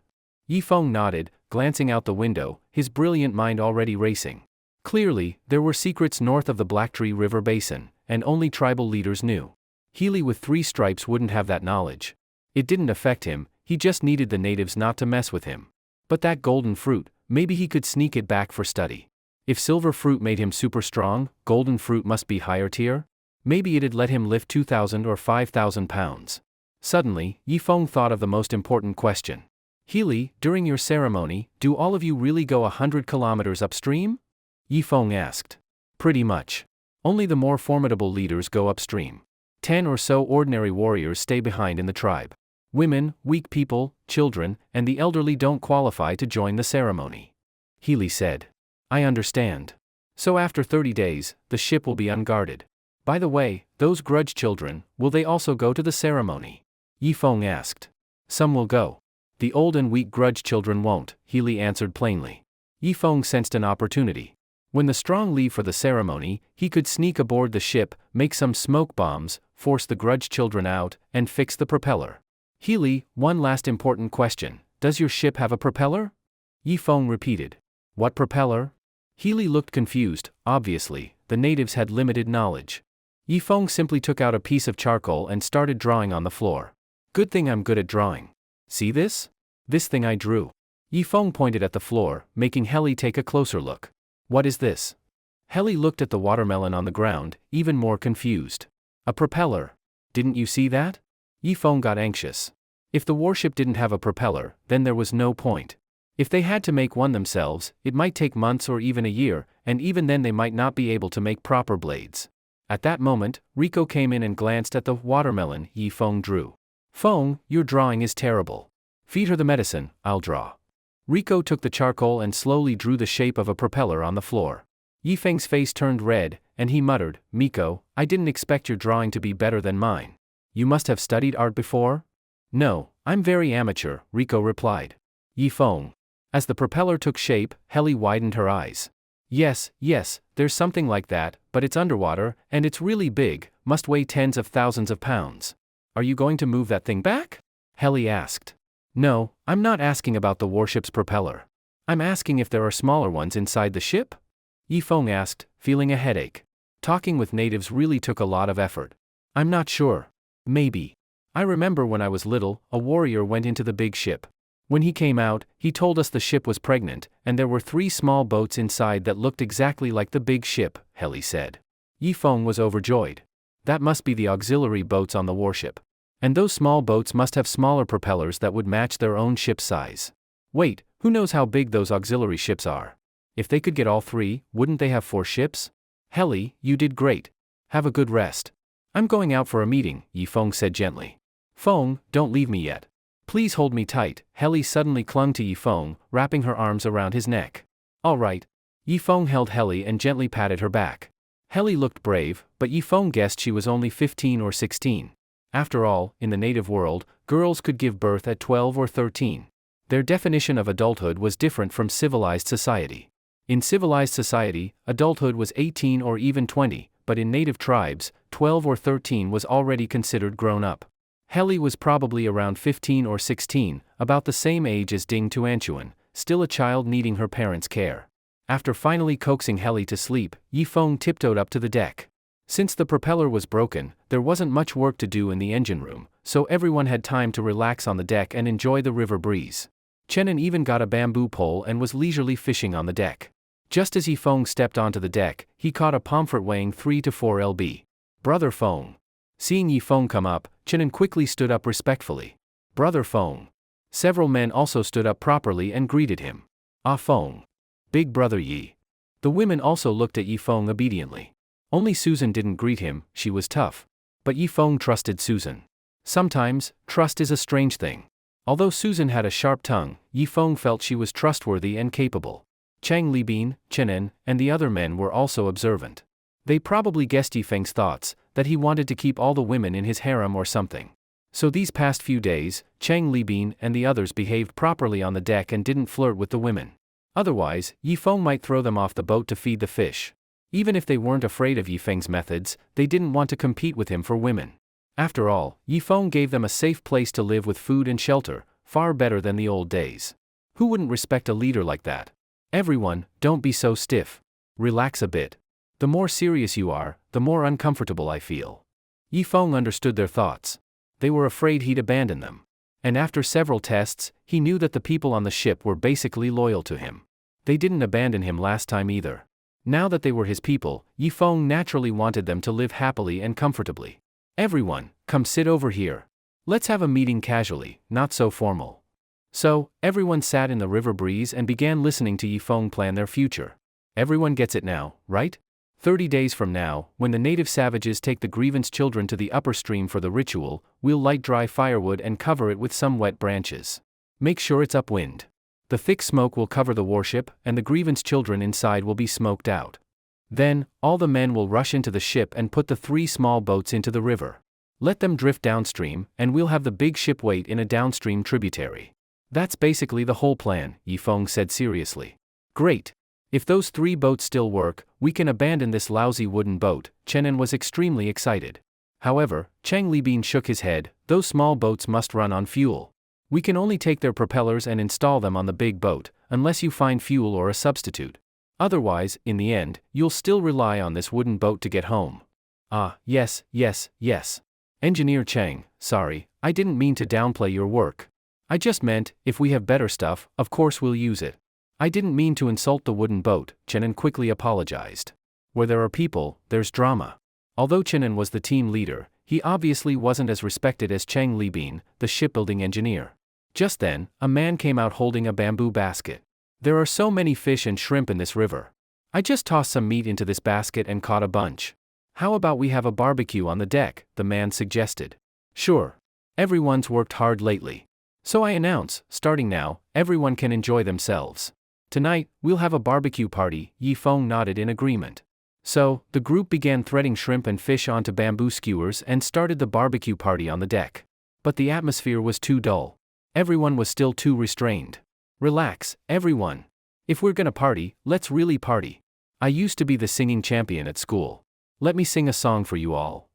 Yifeng nodded, glancing out the window, his brilliant mind already racing. Clearly, there were secrets north of the Blacktree River Basin, and only tribal leaders knew. Healy with 3 stripes wouldn't have that knowledge. It didn't affect him, he just needed the natives not to mess with him. But that golden fruit, maybe he could sneak it back for study. If silver fruit made him super strong, golden fruit must be higher tier? Maybe it'd let him lift 2,000 or 5,000 pounds. Suddenly, Yifeng thought of the most important question. Healy, during your ceremony, do all of you really go 100 kilometers upstream? Yifeng asked. Pretty much. Only the more formidable leaders go upstream. 10 or so ordinary warriors stay behind in the tribe. Women, weak people, children, and the elderly don't qualify to join the ceremony. Healy said. I understand. So after 30 days, the ship will be unguarded. By the way, those grudge children, will they also go to the ceremony? Yifeng asked. Some will go. The old and weak grudge children won't, Healy answered plainly. Yifeng sensed an opportunity. When the strong leave for the ceremony, he could sneak aboard the ship, make some smoke bombs, force the grudge children out, and fix the propeller. Healy, one last important question. Does your ship have a propeller? Yifeng repeated. What propeller? Healy looked confused. Obviously, the natives had limited knowledge. Yifeng simply took out a piece of charcoal and started drawing on the floor. Good thing I'm good at drawing. See this? This thing I drew. Yifeng pointed at the floor, making Healy take a closer look. What is this? Healy looked at the watermelon on the ground, even more confused. A propeller. Didn't you see that? Yifeng got anxious. If the warship didn't have a propeller, then there was no point. If they had to make one themselves, it might take months or even a year, and even then they might not be able to make proper blades. At that moment, Rico came in and glanced at the watermelon Yifeng drew. Feng, your drawing is terrible. Feed her the medicine, I'll draw. Rico took the charcoal and slowly drew the shape of a propeller on the floor. Yifeng's face turned red, and he muttered, Miko, I didn't expect your drawing to be better than mine. You must have studied art before? No, I'm very amateur, Rico replied. Yifeng. As the propeller took shape, Healy widened her eyes. Yes, there's something like that, but it's underwater, and it's really big, must weigh tens of thousands of pounds. Are you going to move that thing back? Healy asked. No, I'm not asking about the warship's propeller. I'm asking if there are smaller ones inside the ship? Yifeng asked, feeling a headache. Talking with natives really took a lot of effort. I'm not sure. Maybe. I remember when I was little, a warrior went into the big ship. When he came out, he told us the ship was pregnant, and there were 3 small boats inside that looked exactly like the big ship, Healy said. Yifeng was overjoyed. That must be the auxiliary boats on the warship. And those small boats must have smaller propellers that would match their own ship size. Wait, who knows how big those auxiliary ships are? If they could get all 3, wouldn't they have 4 ships? Healy, you did great. Have a good rest. I'm going out for a meeting, Yifeng said gently. Feng, don't leave me yet. Please hold me tight. Healy suddenly clung to Yifeng, wrapping her arms around his neck. All right. Yifeng held Healy and gently patted her back. Healy looked brave, but Yifeng guessed she was only 15 or 16. After all, in the native world, girls could give birth at 12 or 13. Their definition of adulthood was different from civilized society. In civilized society, adulthood was 18 or even 20, but in native tribes, 12 or 13 was already considered grown up. Healy was probably around 15 or 16, about the same age as Ding Tuanchuan, still a child needing her parents' care. After finally coaxing Healy to sleep, Yifeng tiptoed up to the deck. Since the propeller was broken, there wasn't much work to do in the engine room, so everyone had time to relax on the deck and enjoy the river breeze. Chenin even got a bamboo pole and was leisurely fishing on the deck. Just as Feng stepped onto the deck, he caught a pomfret weighing 3 to 4 lb. Brother Feng. Seeing Feng come up, Chenin quickly stood up respectfully. Brother Feng. Several men also stood up properly and greeted him. Ah Feng. Big brother Yi. The women also looked at Feng obediently. Only Susan didn't greet him, she was tough. But Feng trusted Susan. Sometimes, trust is a strange thing. Although Susan had a sharp tongue, Feng felt she was trustworthy and capable. Chang Libin, Chenin, and the other men were also observant. They probably guessed Feng's thoughts, that he wanted to keep all the women in his harem or something. So these past few days, Chang Libin and the others behaved properly on the deck and didn't flirt with the women. Otherwise, Feng might throw them off the boat to feed the fish. Even if they weren't afraid of Feng's methods, they didn't want to compete with him for women. After all, Feng gave them a safe place to live with food and shelter, far better than the old days. Who wouldn't respect a leader like that? Everyone, don't be so stiff. Relax a bit. The more serious you are, the more uncomfortable I feel. Feng understood their thoughts. They were afraid he'd abandon them. And after several tests, he knew that the people on the ship were basically loyal to him. They didn't abandon him last time either. Now that they were his people, Feng naturally wanted them to live happily and comfortably. Everyone, come sit over here. Let's have a meeting casually, not so formal. So, everyone sat in the river breeze and began listening to Feng plan their future. Everyone gets it now, right? 30 days from now, when the native savages take the grievance children to the upper stream for the ritual, we'll light dry firewood and cover it with some wet branches. Make sure it's upwind. The thick smoke will cover the warship, and the grievance children inside will be smoked out. Then, all the men will rush into the ship and put the 3 small boats into the river. Let them drift downstream, and we'll have the big ship wait in a downstream tributary. That's basically the whole plan, Feng said seriously. Great. If those 3 boats still work, we can abandon this lousy wooden boat. Chenin was extremely excited. However, Chang Libin shook his head. Those small boats must run on fuel. We can only take their propellers and install them on the big boat, unless you find fuel or a substitute. Otherwise, in the end, you'll still rely on this wooden boat to get home. Ah, yes. Engineer Chang, sorry, I didn't mean to downplay your work. I just meant, if we have better stuff, of course we'll use it. I didn't mean to insult the wooden boat, Chenin quickly apologized. Where there are people, there's drama. Although Chenin was the team leader, he obviously wasn't as respected as Chang Libin, the shipbuilding engineer. Just then, a man came out holding a bamboo basket. There are so many fish and shrimp in this river. I just tossed some meat into this basket and caught a bunch. How about we have a barbecue on the deck, the man suggested. Sure. Everyone's worked hard lately. So I announce, starting now, everyone can enjoy themselves. Tonight, we'll have a barbecue party. Feng nodded in agreement. So, the group began threading shrimp and fish onto bamboo skewers and started the barbecue party on the deck. But the atmosphere was too dull. Everyone was still too restrained. Relax, everyone. If we're gonna party, let's really party. I used to be the singing champion at school. Let me sing a song for you all.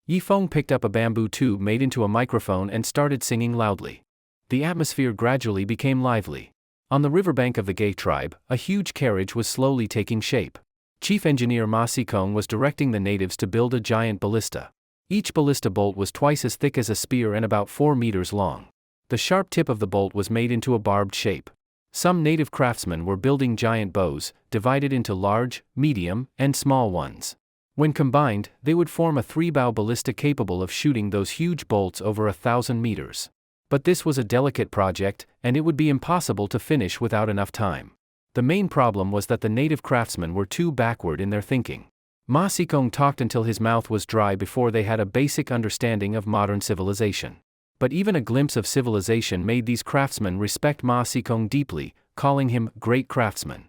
Feng picked up a bamboo tube made into a microphone and started singing loudly. The atmosphere gradually became lively. On the riverbank of the Gay tribe, a huge carriage was slowly taking shape. Chief Engineer Ma Sikong was directing the natives to build a giant ballista. Each ballista bolt was twice as thick as a spear and about 4 meters long. The sharp tip of the bolt was made into a barbed shape. Some native craftsmen were building giant bows, divided into large, medium, and small ones. When combined, they would form a 3-bow ballista capable of shooting those huge bolts over 1,000 meters. But this was a delicate project, and it would be impossible to finish without enough time. The main problem was that the native craftsmen were too backward in their thinking. Ma Sikong talked until his mouth was dry before they had a basic understanding of modern civilization. But even a glimpse of civilization made these craftsmen respect Ma Sikong deeply, calling him great craftsman.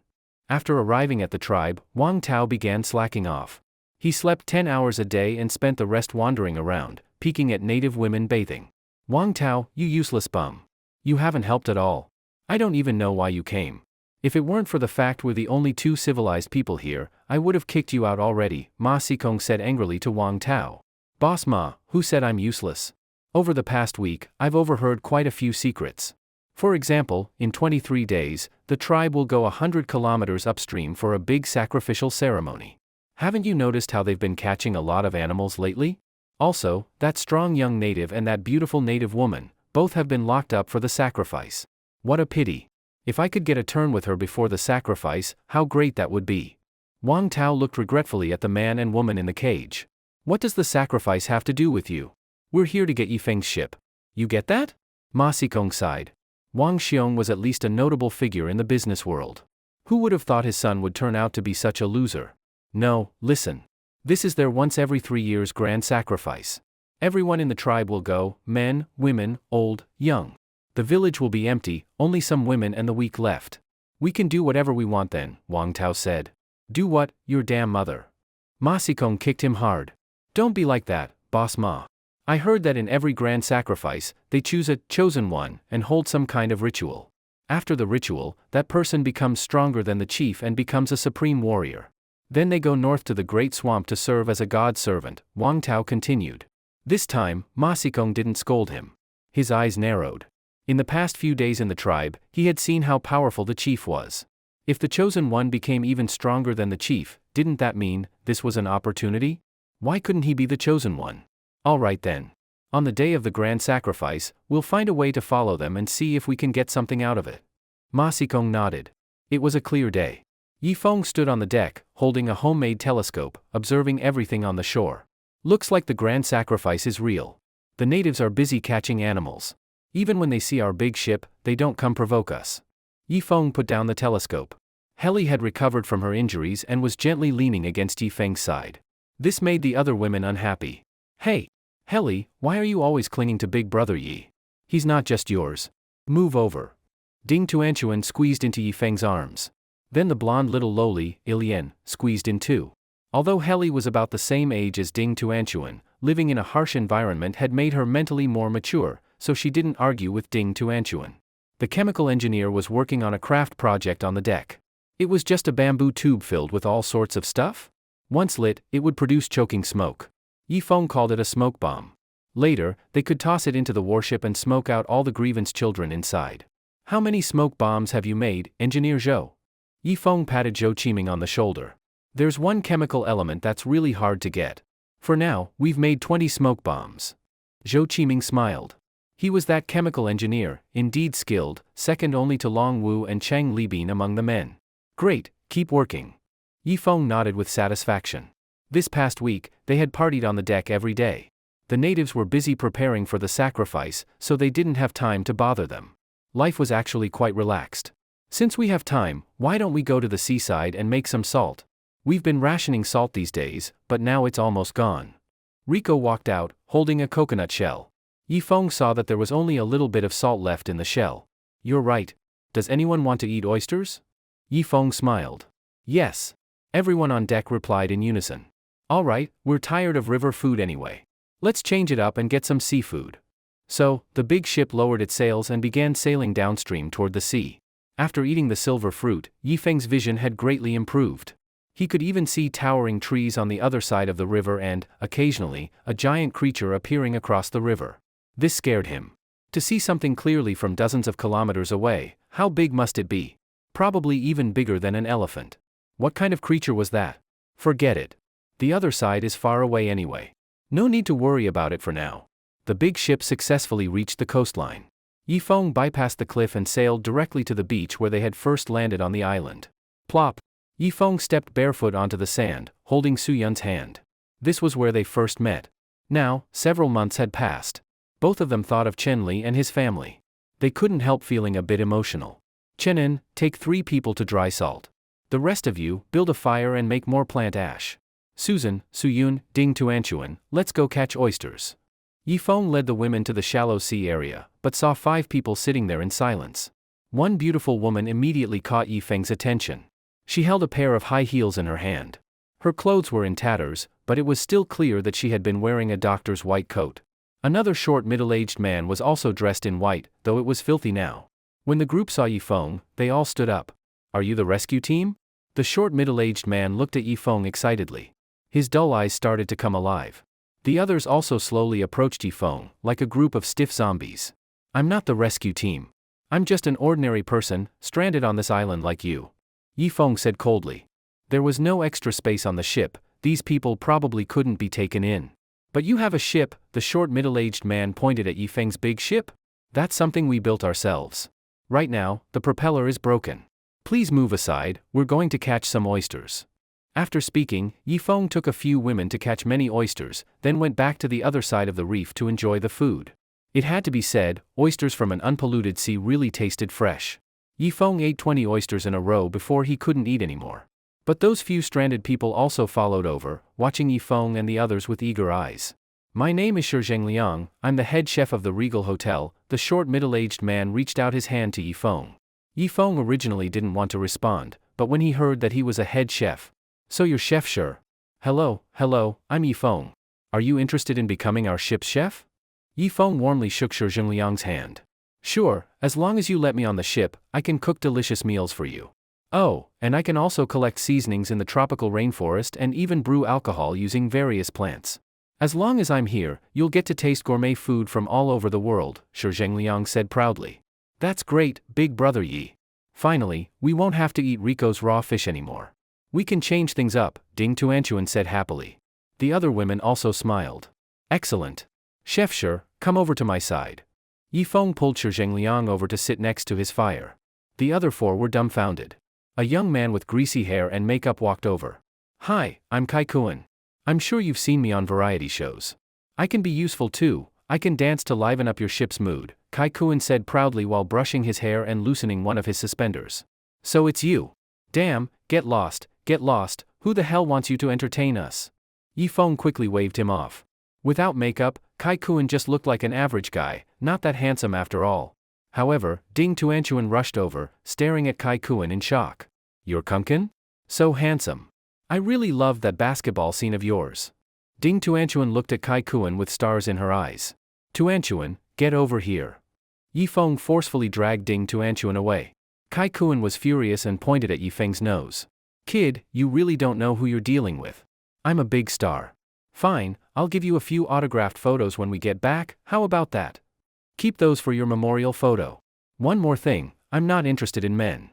After arriving at the tribe, Wang Tao began slacking off. He slept 10 hours a day and spent the rest wandering around, peeking at native women bathing. Wang Tao, you useless bum. You haven't helped at all. I don't even know why you came. If it weren't for the fact we're the only 2 civilized people here, I would have kicked you out already, Ma Sikong said angrily to Wang Tao. Boss Ma, who said I'm useless? Over the past week, I've overheard quite a few secrets. For example, in 23 days, the tribe will go 100 kilometers upstream for a big sacrificial ceremony. Haven't you noticed how they've been catching a lot of animals lately? Also, that strong young native and that beautiful native woman, both have been locked up for the sacrifice. What a pity. If I could get a turn with her before the sacrifice, how great that would be. Wang Tao looked regretfully at the man and woman in the cage. What does the sacrifice have to do with you? We're here to get Yifeng's ship. You get that? Ma Xikong sighed. Wang Xiong was at least a notable figure in the business world. Who would have thought his son would turn out to be such a loser? No, listen. This is their once every 3 years grand sacrifice. Everyone in the tribe will go, men, women, old, young. The village will be empty, only some women and the weak left. We can do whatever we want then, Wang Tao said. Do what, your damn mother? Ma Xikong kicked him hard. Don't be like that, Boss Ma. I heard that in every grand sacrifice, they choose a chosen one and hold some kind of ritual. After the ritual, that person becomes stronger than the chief and becomes a supreme warrior. Then they go north to the great swamp to serve as a god servant, Wang Tao continued. This time, Ma Xikong didn't scold him. His eyes narrowed. In the past few days in the tribe, he had seen how powerful the chief was. If the chosen one became even stronger than the chief, didn't that mean this was an opportunity? Why couldn't he be the chosen one? All right then. On the day of the grand sacrifice, we'll find a way to follow them and see if we can get something out of it. Ma Xikong nodded. It was a clear day. Yifeng stood on the deck, holding a homemade telescope, observing everything on the shore. Looks like the grand sacrifice is real. The natives are busy catching animals. Even when they see our big ship, they don't come provoke us. Yifeng put down the telescope. Heli had recovered from her injuries and was gently leaning against Yifeng's side. This made the other women unhappy. Hey, Heli, why are you always clinging to Big Brother Yi? He's not just yours. Move over. Ding Tuanchuan squeezed into Yifeng's arms. Then the blonde little lowly, Ilian, squeezed in too. Although Heli was about the same age as Ding Tuanchuan, living in a harsh environment had made her mentally more mature, so she didn't argue with Ding Tuanchuan. The chemical engineer was working on a craft project on the deck. It was just a bamboo tube filled with all sorts of stuff. Once lit, it would produce choking smoke. Yifeng called it a smoke bomb. Later, they could toss it into the warship and smoke out all the grievance children inside. How many smoke bombs have you made, Engineer Zhou? Yifeng patted Zhou Qiming on the shoulder. There's one chemical element that's really hard to get. For now, we've made 20 smoke bombs. Zhou Qiming smiled. He was that chemical engineer, indeed skilled, second only to Long Wu and Chang Libin among the men. Great, keep working. Yifeng nodded with satisfaction. This past week, they had partied on the deck every day. The natives were busy preparing for the sacrifice, so they didn't have time to bother them. Life was actually quite relaxed. Since we have time, why don't we go to the seaside and make some salt? We've been rationing salt these days, but now it's almost gone. Rico walked out, holding a coconut shell. Yifeng saw that there was only a little bit of salt left in the shell. You're right. Does anyone want to eat oysters? Yifeng smiled. Yes. Everyone on deck replied in unison. All right, we're tired of river food anyway. Let's change it up and get some seafood. So, the big ship lowered its sails and began sailing downstream toward the sea. After eating the silver fruit, Yifeng's vision had greatly improved. He could even see towering trees on the other side of the river and, occasionally, a giant creature appearing across the river. This scared him. To see something clearly from dozens of kilometers away, how big must it be? Probably even bigger than an elephant. What kind of creature was that? Forget it. The other side is far away anyway. No need to worry about it for now. The big ship successfully reached the coastline. Yifeng bypassed the cliff and sailed directly to the beach where they had first landed on the island. Plop! Yifeng stepped barefoot onto the sand, holding Suyun's hand. This was where they first met. Now, several months had passed. Both of them thought of Chenli and his family. They couldn't help feeling a bit emotional. Chenin, take 3 people to dry salt. The rest of you, build a fire and make more plant ash. Susan, Suyun, Ding Tuanchuan, let's go catch oysters. Yifeng led the women to the shallow sea area, but saw 5 people sitting there in silence. One beautiful woman immediately caught Yifeng's attention. She held a pair of high heels in her hand. Her clothes were in tatters, but it was still clear that she had been wearing a doctor's white coat. Another short middle-aged man was also dressed in white, though it was filthy now. When the group saw Yifeng, they all stood up. Are you the rescue team? The short middle-aged man looked at Yifeng excitedly. His dull eyes started to come alive. The others also slowly approached Yifeng, like a group of stiff zombies. I'm not the rescue team. I'm just an ordinary person, stranded on this island like you. Yifeng said coldly. There was no extra space on the ship, these people probably couldn't be taken in. But you have a ship, the short middle-aged man pointed at Yifeng's big ship? That's something we built ourselves. Right now, the propeller is broken. Please move aside, we're going to catch some oysters. After speaking, Yifeng took a few women to catch many oysters, then went back to the other side of the reef to enjoy the food. It had to be said, oysters from an unpolluted sea really tasted fresh. Yifeng ate 20 oysters in a row before he couldn't eat anymore. But those few stranded people also followed over, watching Yifeng and the others with eager eyes. My name is Shizheng Liang, I'm the head chef of the Regal Hotel. The short middle-aged man reached out his hand to Yifeng. Yifeng originally didn't want to respond, but when he heard that he was a head chef. So you're chef sure? Hello, I'm Yifeng. Are you interested in becoming our ship's chef? Yifeng warmly shook Shizheng Liang's hand. Sure, as long as you let me on the ship, I can cook delicious meals for you. Oh, and I can also collect seasonings in the tropical rainforest and even brew alcohol using various plants. As long as I'm here, you'll get to taste gourmet food from all over the world, Shizheng Liang said proudly. That's great, big brother Yi. Finally, we won't have to eat Rico's raw fish anymore. We can change things up, Ding Tuanchuan said happily. The other women also smiled. Excellent. Chef Shi, come over to my side. Yifeng pulled Shizheng Liang over to sit next to his fire. The other four were dumbfounded. A young man with greasy hair and makeup walked over. Hi, I'm Kai Kuan. I'm sure you've seen me on variety shows. I can be useful too, I can dance to liven up your ship's mood, Kai Kuan said proudly while brushing his hair and loosening one of his suspenders. So it's you. Damn, get lost, who the hell wants you to entertain us? Yifeng quickly waved him off. Without makeup, Kai Kuan just looked like an average guy, not that handsome after all. However, Ding Tuanchuan rushed over, staring at Kai Kuan in shock. You're Kumkin? So handsome. I really loved that basketball scene of yours. Ding Tuanchuan looked at Kai Kuan with stars in her eyes. Tuanchuan, get over here. Yifeng forcefully dragged Ding Tuanchuan away. Kai Kuan was furious and pointed at Yifeng's nose. Kid, you really don't know who you're dealing with. I'm a big star. Fine, I'll give you a few autographed photos when we get back, how about that? Keep those for your memorial photo. One more thing, I'm not interested in men.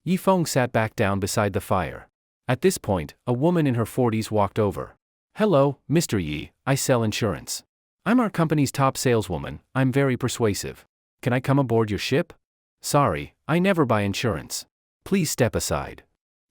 Yifeng sat back down beside the fire. At this point, a woman in her 40s walked over. Hello, Mr. Yi, I sell insurance. I'm our company's top saleswoman, I'm very persuasive. Can I come aboard your ship? Sorry, I never buy insurance. Please step aside.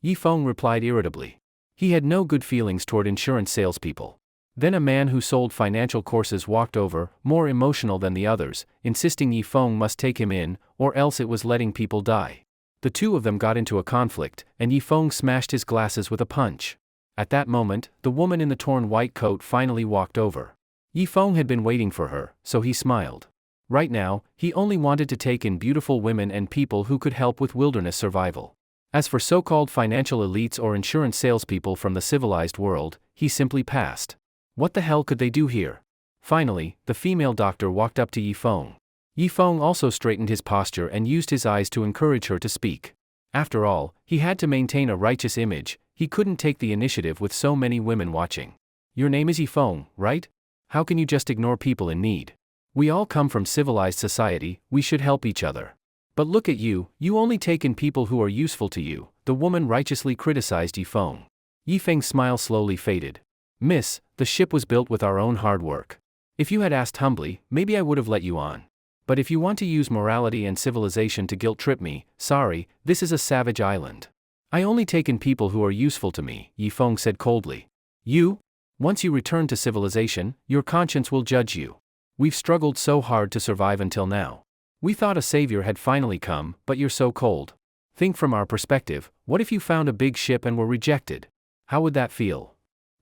Yifeng replied irritably. He had no good feelings toward insurance salespeople. Then a man who sold financial courses walked over, more emotional than the others, insisting Yifeng must take him in, or else it was letting people die. The two of them got into a conflict, and Yifeng smashed his glasses with a punch. At that moment, the woman in the torn white coat finally walked over. Yifeng had been waiting for her, so he smiled. Right now, he only wanted to take in beautiful women and people who could help with wilderness survival. As for so-called financial elites or insurance salespeople from the civilized world, he simply passed. What the hell could they do here? Finally, the female doctor walked up to Yifeng. Yifeng also straightened his posture and used his eyes to encourage her to speak. After all, he had to maintain a righteous image, he couldn't take the initiative with so many women watching. Your name is Yifeng, right? How can you just ignore people in need? We all come from civilized society, we should help each other. But look at you, you only take in people who are useful to you, the woman righteously criticized Yifeng. Yifeng's smile slowly faded. Miss, the ship was built with our own hard work. If you had asked humbly, maybe I would have let you on. But if you want to use morality and civilization to guilt-trip me, sorry, this is a savage island. I only take in people who are useful to me, Yifeng said coldly. You? Once you return to civilization, your conscience will judge you. We've struggled so hard to survive until now. We thought a savior had finally come, but you're so cold. Think from our perspective, what if you found a big ship and were rejected? How would that feel?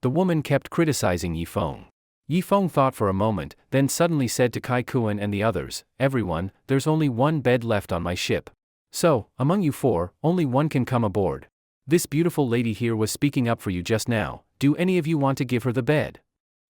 The woman kept criticizing Yifeng. Yifeng thought for a moment, then suddenly said to Kai Kuan and the others, everyone, there's only one bed left on my ship. So, among you four, only one can come aboard. This beautiful lady here was speaking up for you just now, do any of you want to give her the bed?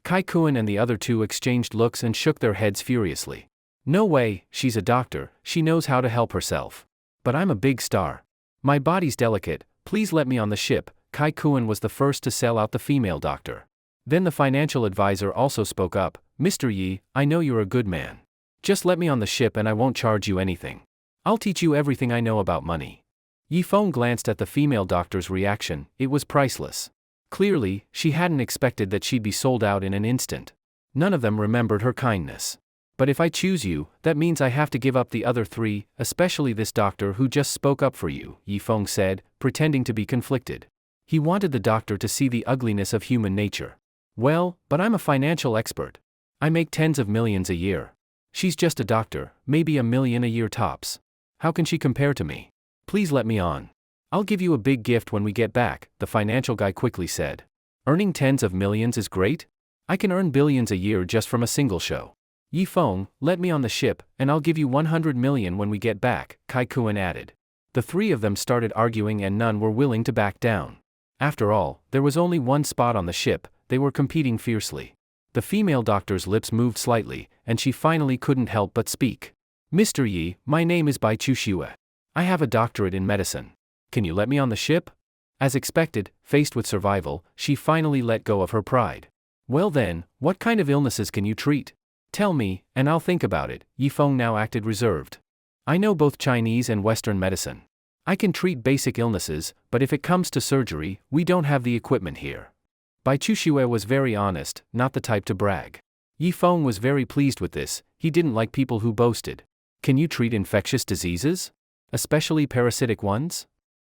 Kai Kuan and the other two exchanged looks and shook their heads furiously. No way, she's a doctor, she knows how to help herself. But I'm a big star. My body's delicate, please let me on the ship. Kai Kuan was the first to sell out the female doctor. Then the financial advisor also spoke up, Mr. Yi, I know you're a good man. Just let me on the ship and I won't charge you anything. I'll teach you everything I know about money. Yifeng glanced at the female doctor's reaction, it was priceless. Clearly, she hadn't expected that she'd be sold out in an instant. None of them remembered her kindness. But if I choose you, that means I have to give up the other three, especially this doctor who just spoke up for you, Yifeng said, pretending to be conflicted. He wanted the doctor to see the ugliness of human nature. Well, but I'm a financial expert. I make tens of millions a year. She's just a doctor, maybe $1 million a year tops. How can she compare to me? Please let me on. I'll give you a big gift when we get back, the financial guy quickly said. Earning tens of millions is great? I can earn billions a year just from a single show. Yifeng, let me on the ship, and I'll give you 100 million when we get back, Kai Kuan added. The three of them started arguing and none were willing to back down. After all, there was only one spot on the ship, they were competing fiercely. The female doctor's lips moved slightly, and she finally couldn't help but speak. Mr. Yi, my name is Bai Chushue. I have a doctorate in medicine. Can you let me on the ship? As expected, faced with survival, she finally let go of her pride. Well then, what kind of illnesses can you treat? Tell me, and I'll think about it. Yifeng now acted reserved. I know both Chinese and Western medicine. I can treat basic illnesses, but if it comes to surgery, we don't have the equipment here. Bai Chushue was very honest, not the type to brag. Yifeng was very pleased with this, he didn't like people who boasted. Can you treat infectious diseases? Especially parasitic ones?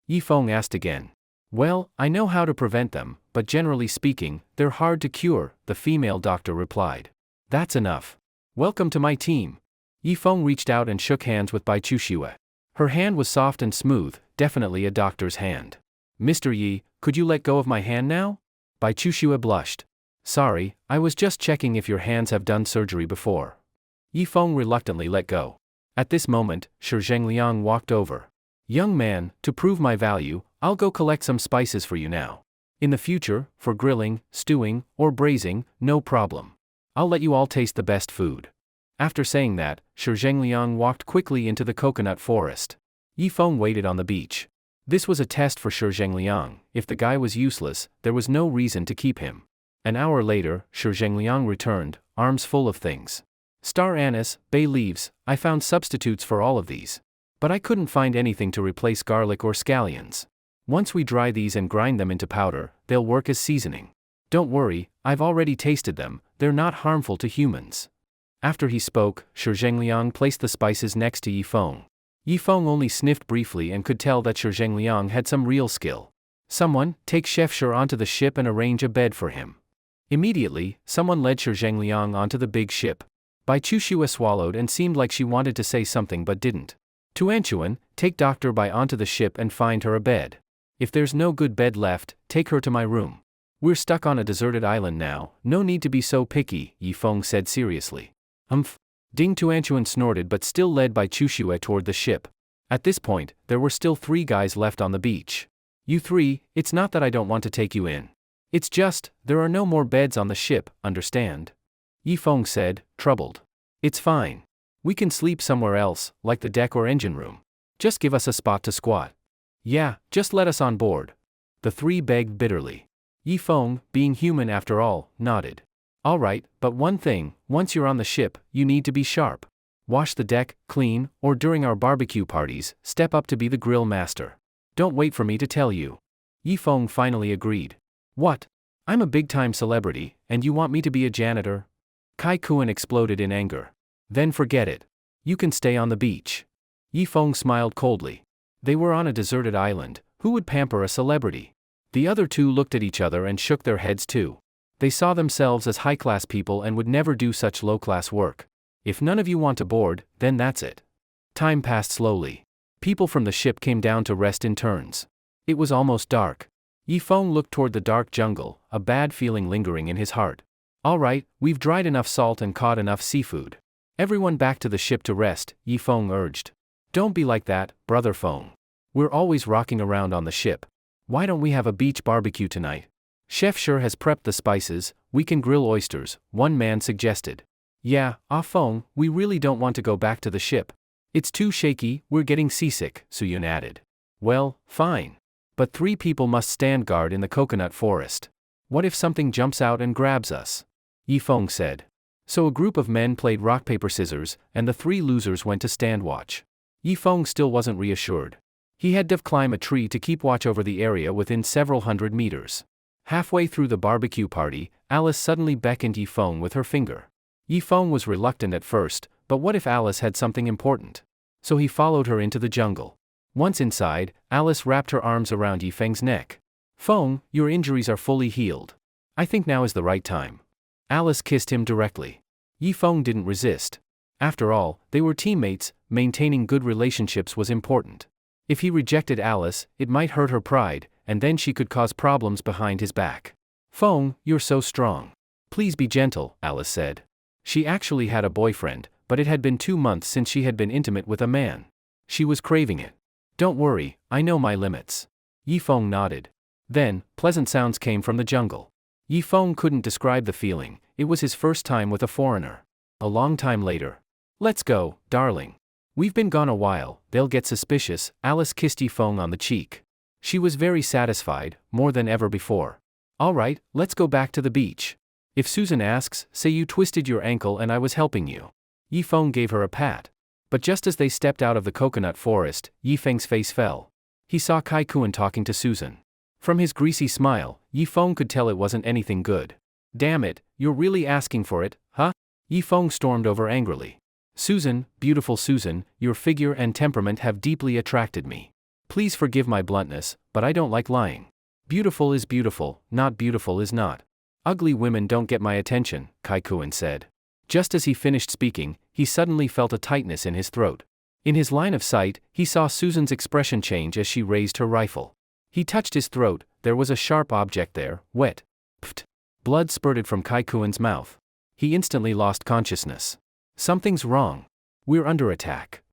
Yifeng asked again. Well, I know how to prevent them, but generally speaking, they're hard to cure, the female doctor replied. That's enough. Welcome to my team. Yifeng reached out and shook hands with Bai Chushue. Her hand was soft and smooth, definitely a doctor's hand. Mr. Yi, could you let go of my hand now? Bai Chushue blushed. Sorry, I was just checking if your hands have done surgery before. Yifeng reluctantly let go. At this moment, Shi Zhengliang walked over. Young man, to prove my value, I'll go collect some spices for you now. In the future, for grilling, stewing, or braising, no problem. I'll let you all taste the best food. After saying that, Shi Zhengliang walked quickly into the coconut forest. Yifeng waited on the beach. This was a test for Shi Zhengliang. If the guy was useless, there was no reason to keep him. An hour later, Shi Zhengliang returned, arms full of things. Star anise, bay leaves, I found substitutes for all of these. But I couldn't find anything to replace garlic or scallions. Once we dry these and grind them into powder, they'll work as seasoning. Don't worry, I've already tasted them, they're not harmful to humans. After he spoke, Shi Zhengliang placed the spices next to Yifeng. Yifeng only sniffed briefly and could tell that Shi Zhengliang had some real skill. Someone, take Chef Shi onto the ship and arrange a bed for him. Immediately, someone led Shi Zhengliang onto the big ship. Bai Chushue swallowed and seemed like she wanted to say something but didn't. Tuanchuan, take Dr. Bai onto the ship and find her a bed. If there's no good bed left, take her to my room. We're stuck on a deserted island now, no need to be so picky, Yifeng said seriously. Ding Tuanchuan snorted but still led Bai Chushue toward the ship. At this point, there were still 3 guys left on the beach. You 3, it's not that I don't want to take you in. It's just, there are no more beds on the ship, understand? Yifeng said, troubled. It's fine. We can sleep somewhere else, like the deck or engine room. Just give us a spot to squat. Yeah, just let us on board. The 3 begged bitterly. Yifeng, being human after all, nodded. All right, but one thing, once you're on the ship, you need to be sharp. Wash the deck, clean, or during our barbecue parties, step up to be the grill master. Don't wait for me to tell you. Yifeng finally agreed. What? I'm a big-time celebrity, and you want me to be a janitor? Kai Kuan exploded in anger. Then forget it. You can stay on the beach. Yifeng smiled coldly. They were on a deserted island, who would pamper a celebrity? The other 2 looked at each other and shook their heads too. They saw themselves as high-class people and would never do such low-class work. If none of you want to board, then that's it. Time passed slowly. People from the ship came down to rest in turns. It was almost dark. Yifeng looked toward the dark jungle, a bad feeling lingering in his heart. All right, we've dried enough salt and caught enough seafood. Everyone back to the ship to rest, Yifeng urged. Don't be like that, brother Feng. We're always rocking around on the ship. Why don't we have a beach barbecue tonight? Chef Shi has prepped the spices, we can grill oysters, one man suggested. Yeah, Feng, we really don't want to go back to the ship. It's too shaky, we're getting seasick, Suyun added. Well, fine. But 3 people must stand guard in the coconut forest. What if something jumps out and grabs us? Yifeng said. So a group of men played rock paper scissors, and the 3 losers went to stand watch. Yifeng still wasn't reassured. He had to climb a tree to keep watch over the area within several hundred meters. Halfway through the barbecue party, Alice suddenly beckoned Yifeng with her finger. Yifeng was reluctant at first, but what if Alice had something important? So he followed her into the jungle. Once inside, Alice wrapped her arms around Yifeng's neck. "Feng, your injuries are fully healed. I think now is the right time." Alice kissed him directly. Yifeng didn't resist. After all, they were teammates, maintaining good relationships was important. If he rejected Alice, it might hurt her pride, and then she could cause problems behind his back. "Feng, you're so strong. Please be gentle," Alice said. She actually had a boyfriend, but it had been 2 months since she had been intimate with a man. She was craving it. "Don't worry, I know my limits." Yifeng nodded. Then, pleasant sounds came from the jungle. Yifeng couldn't describe the feeling, it was his first time with a foreigner. A long time later. "Let's go, darling. We've been gone a while, they'll get suspicious." Alice kissed Yifeng on the cheek. She was very satisfied, more than ever before. "All right, let's go back to the beach. If Susan asks, say you twisted your ankle and I was helping you." Yifeng gave her a pat. But just as they stepped out of the coconut forest, Yifeng's face fell. He saw Kai-kun talking to Susan. From his greasy smile, Yifeng could tell it wasn't anything good. "Damn it, you're really asking for it, huh?" Yifeng stormed over angrily. "Susan, beautiful Susan, your figure and temperament have deeply attracted me. Please forgive my bluntness, but I don't like lying. Beautiful is beautiful, not beautiful is not. Ugly women don't get my attention," Kai-kun said. Just as he finished speaking, he suddenly felt a tightness in his throat. In his line of sight, he saw Susan's expression change as she raised her rifle. He touched his throat, there was a sharp object there, wet. Pfft. Blood spurted from Kai-kun's mouth. He instantly lost consciousness. "Something's wrong. We're under attack."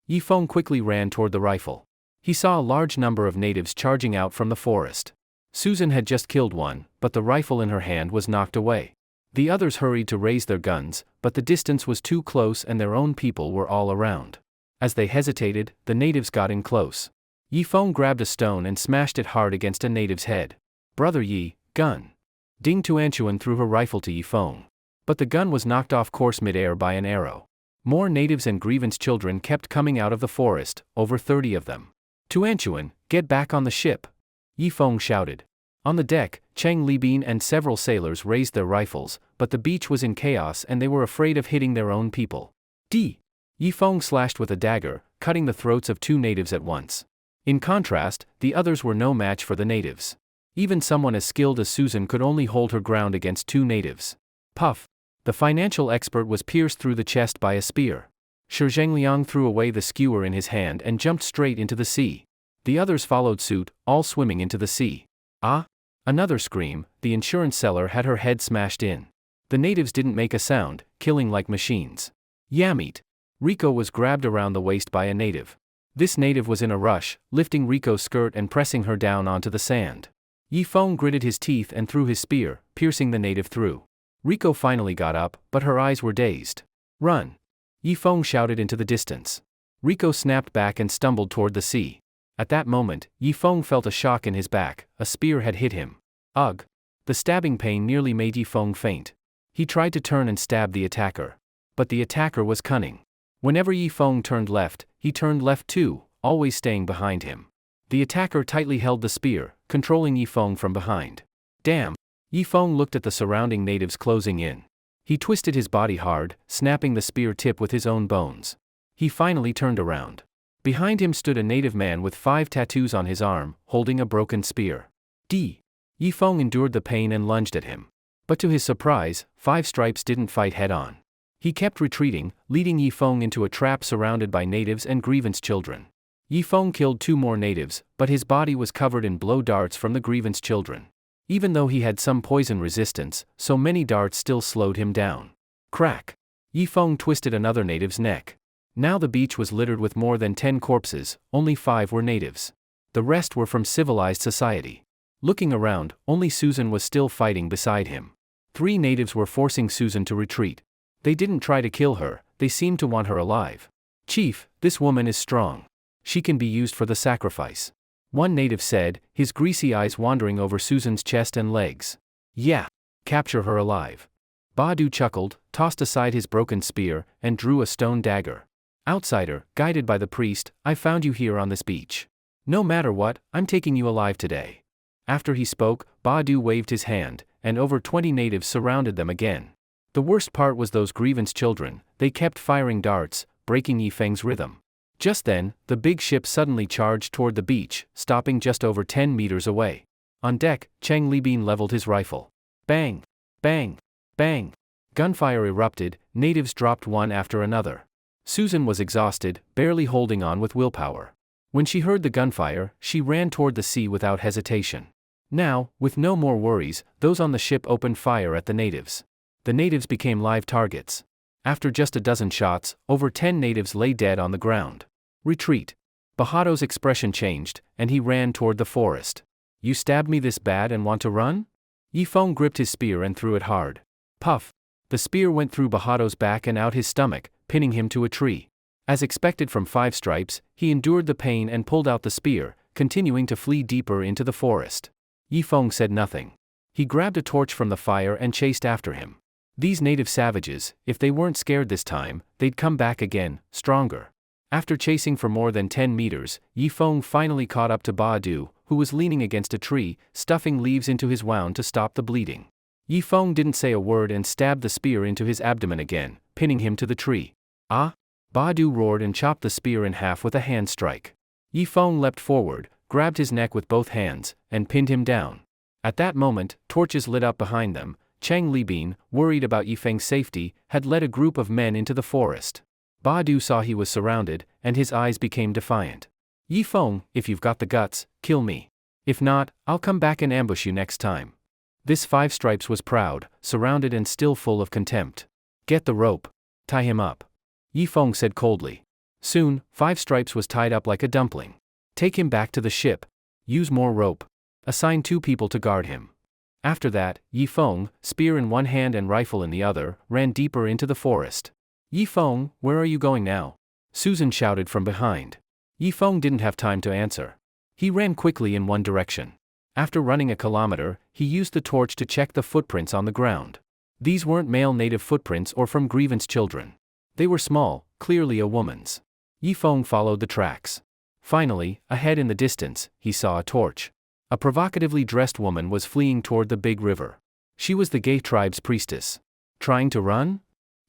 Yifeng quickly ran toward the rifle. He saw a large number of natives charging out from the forest. Susan had just killed one, but the rifle in her hand was knocked away. The others hurried to raise their guns, but the distance was too close and their own people were all around. As they hesitated, the natives got in close. Yifeng grabbed a stone and smashed it hard against a native's head. "Brother Yi, gun." Ding Tuanchuan threw her rifle to Yifeng. But the gun was knocked off course mid-air by an arrow. More natives and grievance children kept coming out of the forest, over 30 of them. "Tuanchuan, get back on the ship!" Yifeng shouted. On the deck, Cheng Libin and several sailors raised their rifles, but the beach was in chaos and they were afraid of hitting their own people. Yifeng slashed with a dagger, cutting the throats of 2 natives at once. In contrast, the others were no match for the natives. Even someone as skilled as Susan could only hold her ground against 2 natives. Puff! The financial expert was pierced through the chest by a spear. Shi Zhengliang threw away the skewer in his hand and jumped straight into the sea. The others followed suit, all swimming into the sea. "Ah!" Another scream, the insurance seller had her head smashed in. The natives didn't make a sound, killing like machines. "Yamit!" Rico was grabbed around the waist by a native. This native was in a rush, lifting Rico's skirt and pressing her down onto the sand. Yifeng gritted his teeth and threw his spear, piercing the native through. Rico finally got up, but her eyes were dazed. "Run!" Yifeng shouted into the distance. Rico snapped back and stumbled toward the sea. At that moment, Yifeng felt a shock in his back, a spear had hit him. Ugh! The stabbing pain nearly made Yifeng faint. He tried to turn and stab the attacker. But the attacker was cunning. Whenever Yifeng turned left, he turned left too, always staying behind him. The attacker tightly held the spear, controlling Yifeng from behind. Damn! Yifeng looked at the surrounding natives closing in. He twisted his body hard, snapping the spear tip with his own bones. He finally turned around. Behind him stood a native man with 5 tattoos on his arm, holding a broken spear. Yifeng endured the pain and lunged at him. But to his surprise, 5 Stripes didn't fight head-on. He kept retreating, leading Yifeng into a trap surrounded by natives and grievance children. Yifeng killed 2 more natives, but his body was covered in blow darts from the grievance children. Even though he had some poison resistance, so many darts still slowed him down. Crack! Yifeng twisted another native's neck. Now the beach was littered with more than 10 corpses, only 5 were natives. The rest were from civilized society. Looking around, only Susan was still fighting beside him. 3 natives were forcing Susan to retreat. They didn't try to kill her, they seemed to want her alive. "Chief, this woman is strong. She can be used for the sacrifice," one native said, his greasy eyes wandering over Susan's chest and legs. "Yeah. Capture her alive." Badu chuckled, tossed aside his broken spear, and drew a stone dagger. "Outsider, guided by the priest, I found you here on this beach. No matter what, I'm taking you alive today." After he spoke, Badu waved his hand, and over 20 natives surrounded them again. The worst part was those grievance children. They kept firing darts, breaking Yi Feng's rhythm. Just then, the big ship suddenly charged toward the beach, stopping just over 10 meters away. On deck, Chang Libin leveled his rifle. Bang! Bang! Bang! Gunfire erupted, natives dropped one after another. Susan was exhausted, barely holding on with willpower. When she heard the gunfire, she ran toward the sea without hesitation. Now, with no more worries, those on the ship opened fire at the natives. The natives became live targets. After just a dozen shots, over 10 natives lay dead on the ground. Retreat. Bahado's expression changed, and he ran toward the forest. You stabbed me this bad and want to run? Yi Feng gripped his spear and threw it hard. Puff. The spear went through Bahado's back and out his stomach, pinning him to a tree. As expected from Five Stripes, he endured the pain and pulled out the spear, continuing to flee deeper into the forest. Yi Feng said nothing. He grabbed a torch from the fire and chased after him. These native savages, if they weren't scared this time, they'd come back again, stronger. After chasing for more than 10 meters, Yi Feng finally caught up to Badu, who was leaning against a tree, stuffing leaves into his wound to stop the bleeding. Yi Feng didn't say a word and stabbed the spear into his abdomen again, pinning him to the tree. Ah! Badu roared and chopped the spear in half with a hand strike. Yi Feng leapt forward, grabbed his neck with both hands, and pinned him down. At that moment, torches lit up behind them. Chang Libin, worried about Yi Feng's safety, had led a group of men into the forest. Badu saw he was surrounded, and his eyes became defiant. Yi Feng, if you've got the guts, kill me. If not, I'll come back and ambush you next time. This Five Stripes was proud, surrounded and still full of contempt. Get the rope. Tie him up. Yi Feng said coldly. Soon, Five Stripes was tied up like a dumpling. Take him back to the ship. Use more rope. Assign 2 people to guard him. After that, Yi Feng, spear in one hand and rifle in the other, ran deeper into the forest. Yi Feng, where are you going now? Susan shouted from behind. Yi Feng didn't have time to answer. He ran quickly in one direction. After running a kilometer, he used the torch to check the footprints on the ground. These weren't male native footprints or from grievance children. They were small, clearly a woman's. Yi Feng followed the tracks. Finally, ahead in the distance, he saw a torch. A provocatively dressed woman was fleeing toward the big river. She was the Gay tribe's priestess. Trying to run?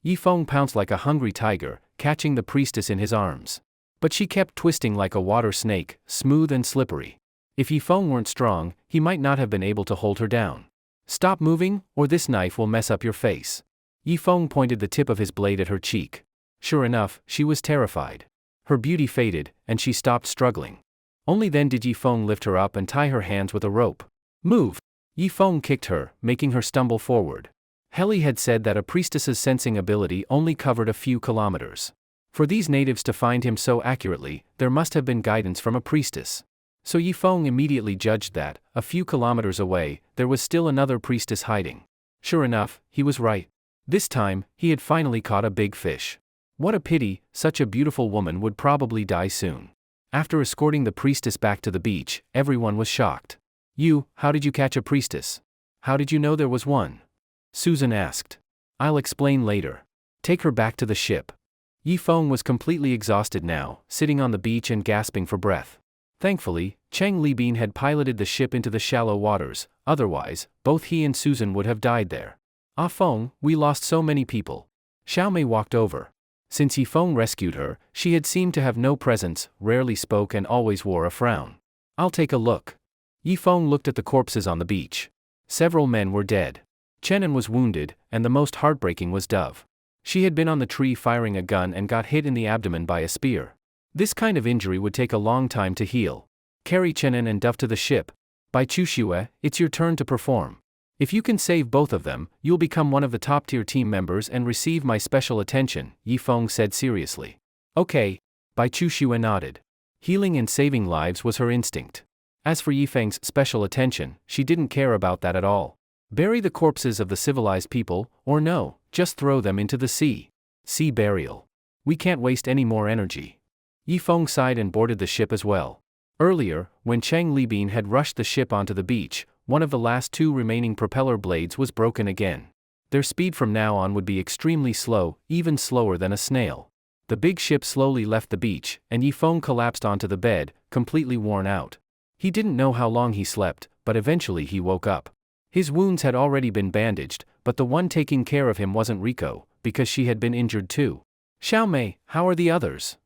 Yi Feng pounced like a hungry tiger, catching the priestess in his arms. But she kept twisting like a water snake, smooth and slippery. If Yi Feng weren't strong, he might not have been able to hold her down. Stop moving, or this knife will mess up your face. Yi Feng pointed the tip of his blade at her cheek. Sure enough, she was terrified. Her beauty faded, and she stopped struggling. Only then did Yi Feng lift her up and tie her hands with a rope. Move! Yi Feng kicked her, making her stumble forward. Heli had said that a priestess's sensing ability only covered a few kilometers. For these natives to find him so accurately, there must have been guidance from a priestess. So Yi Feng immediately judged that, a few kilometers away, there was still another priestess hiding. Sure enough, he was right. This time, he had finally caught a big fish. What a pity, such a beautiful woman would probably die soon. After escorting the priestess back to the beach, everyone was shocked. How did you catch a priestess? How did you know there was one? Susan asked. I'll explain later. Take her back to the ship. Yi Feng was completely exhausted now, sitting on the beach and gasping for breath. Thankfully, Chang Libin had piloted the ship into the shallow waters, otherwise, both he and Susan would have died there. Ah Feng, we lost so many people. Xiaomei walked over. Since Yi Feng rescued her, she had seemed to have no presence, rarely spoke and always wore a frown. I'll take a look. Yi Feng looked at the corpses on the beach. Several men were dead. Chenin was wounded, and the most heartbreaking was Dove. She had been on the tree firing a gun and got hit in the abdomen by a spear. This kind of injury would take a long time to heal. Carry Chenin and Dove to the ship. Bai Chuxue, it's your turn to perform. If you can save both of them, you'll become one of the top-tier team members and receive my special attention, Yi Feng said seriously. Okay. Bai Chuxue nodded. Healing and saving lives was her instinct. As for Yi Feng's special attention, she didn't care about that at all. Bury the corpses of the civilized people, or no, just throw them into the sea. Sea burial. We can't waste any more energy. Yi Feng sighed and boarded the ship as well. Earlier, when Chang Libin had rushed the ship onto the beach, one of the last 2 remaining propeller blades was broken again. Their speed from now on would be extremely slow, even slower than a snail. The big ship slowly left the beach, and Yi Feng collapsed onto the bed, completely worn out. He didn't know how long he slept, but eventually he woke up. His wounds had already been bandaged, but the one taking care of him wasn't Riko, because she had been injured too. Xiaomei, how are the others?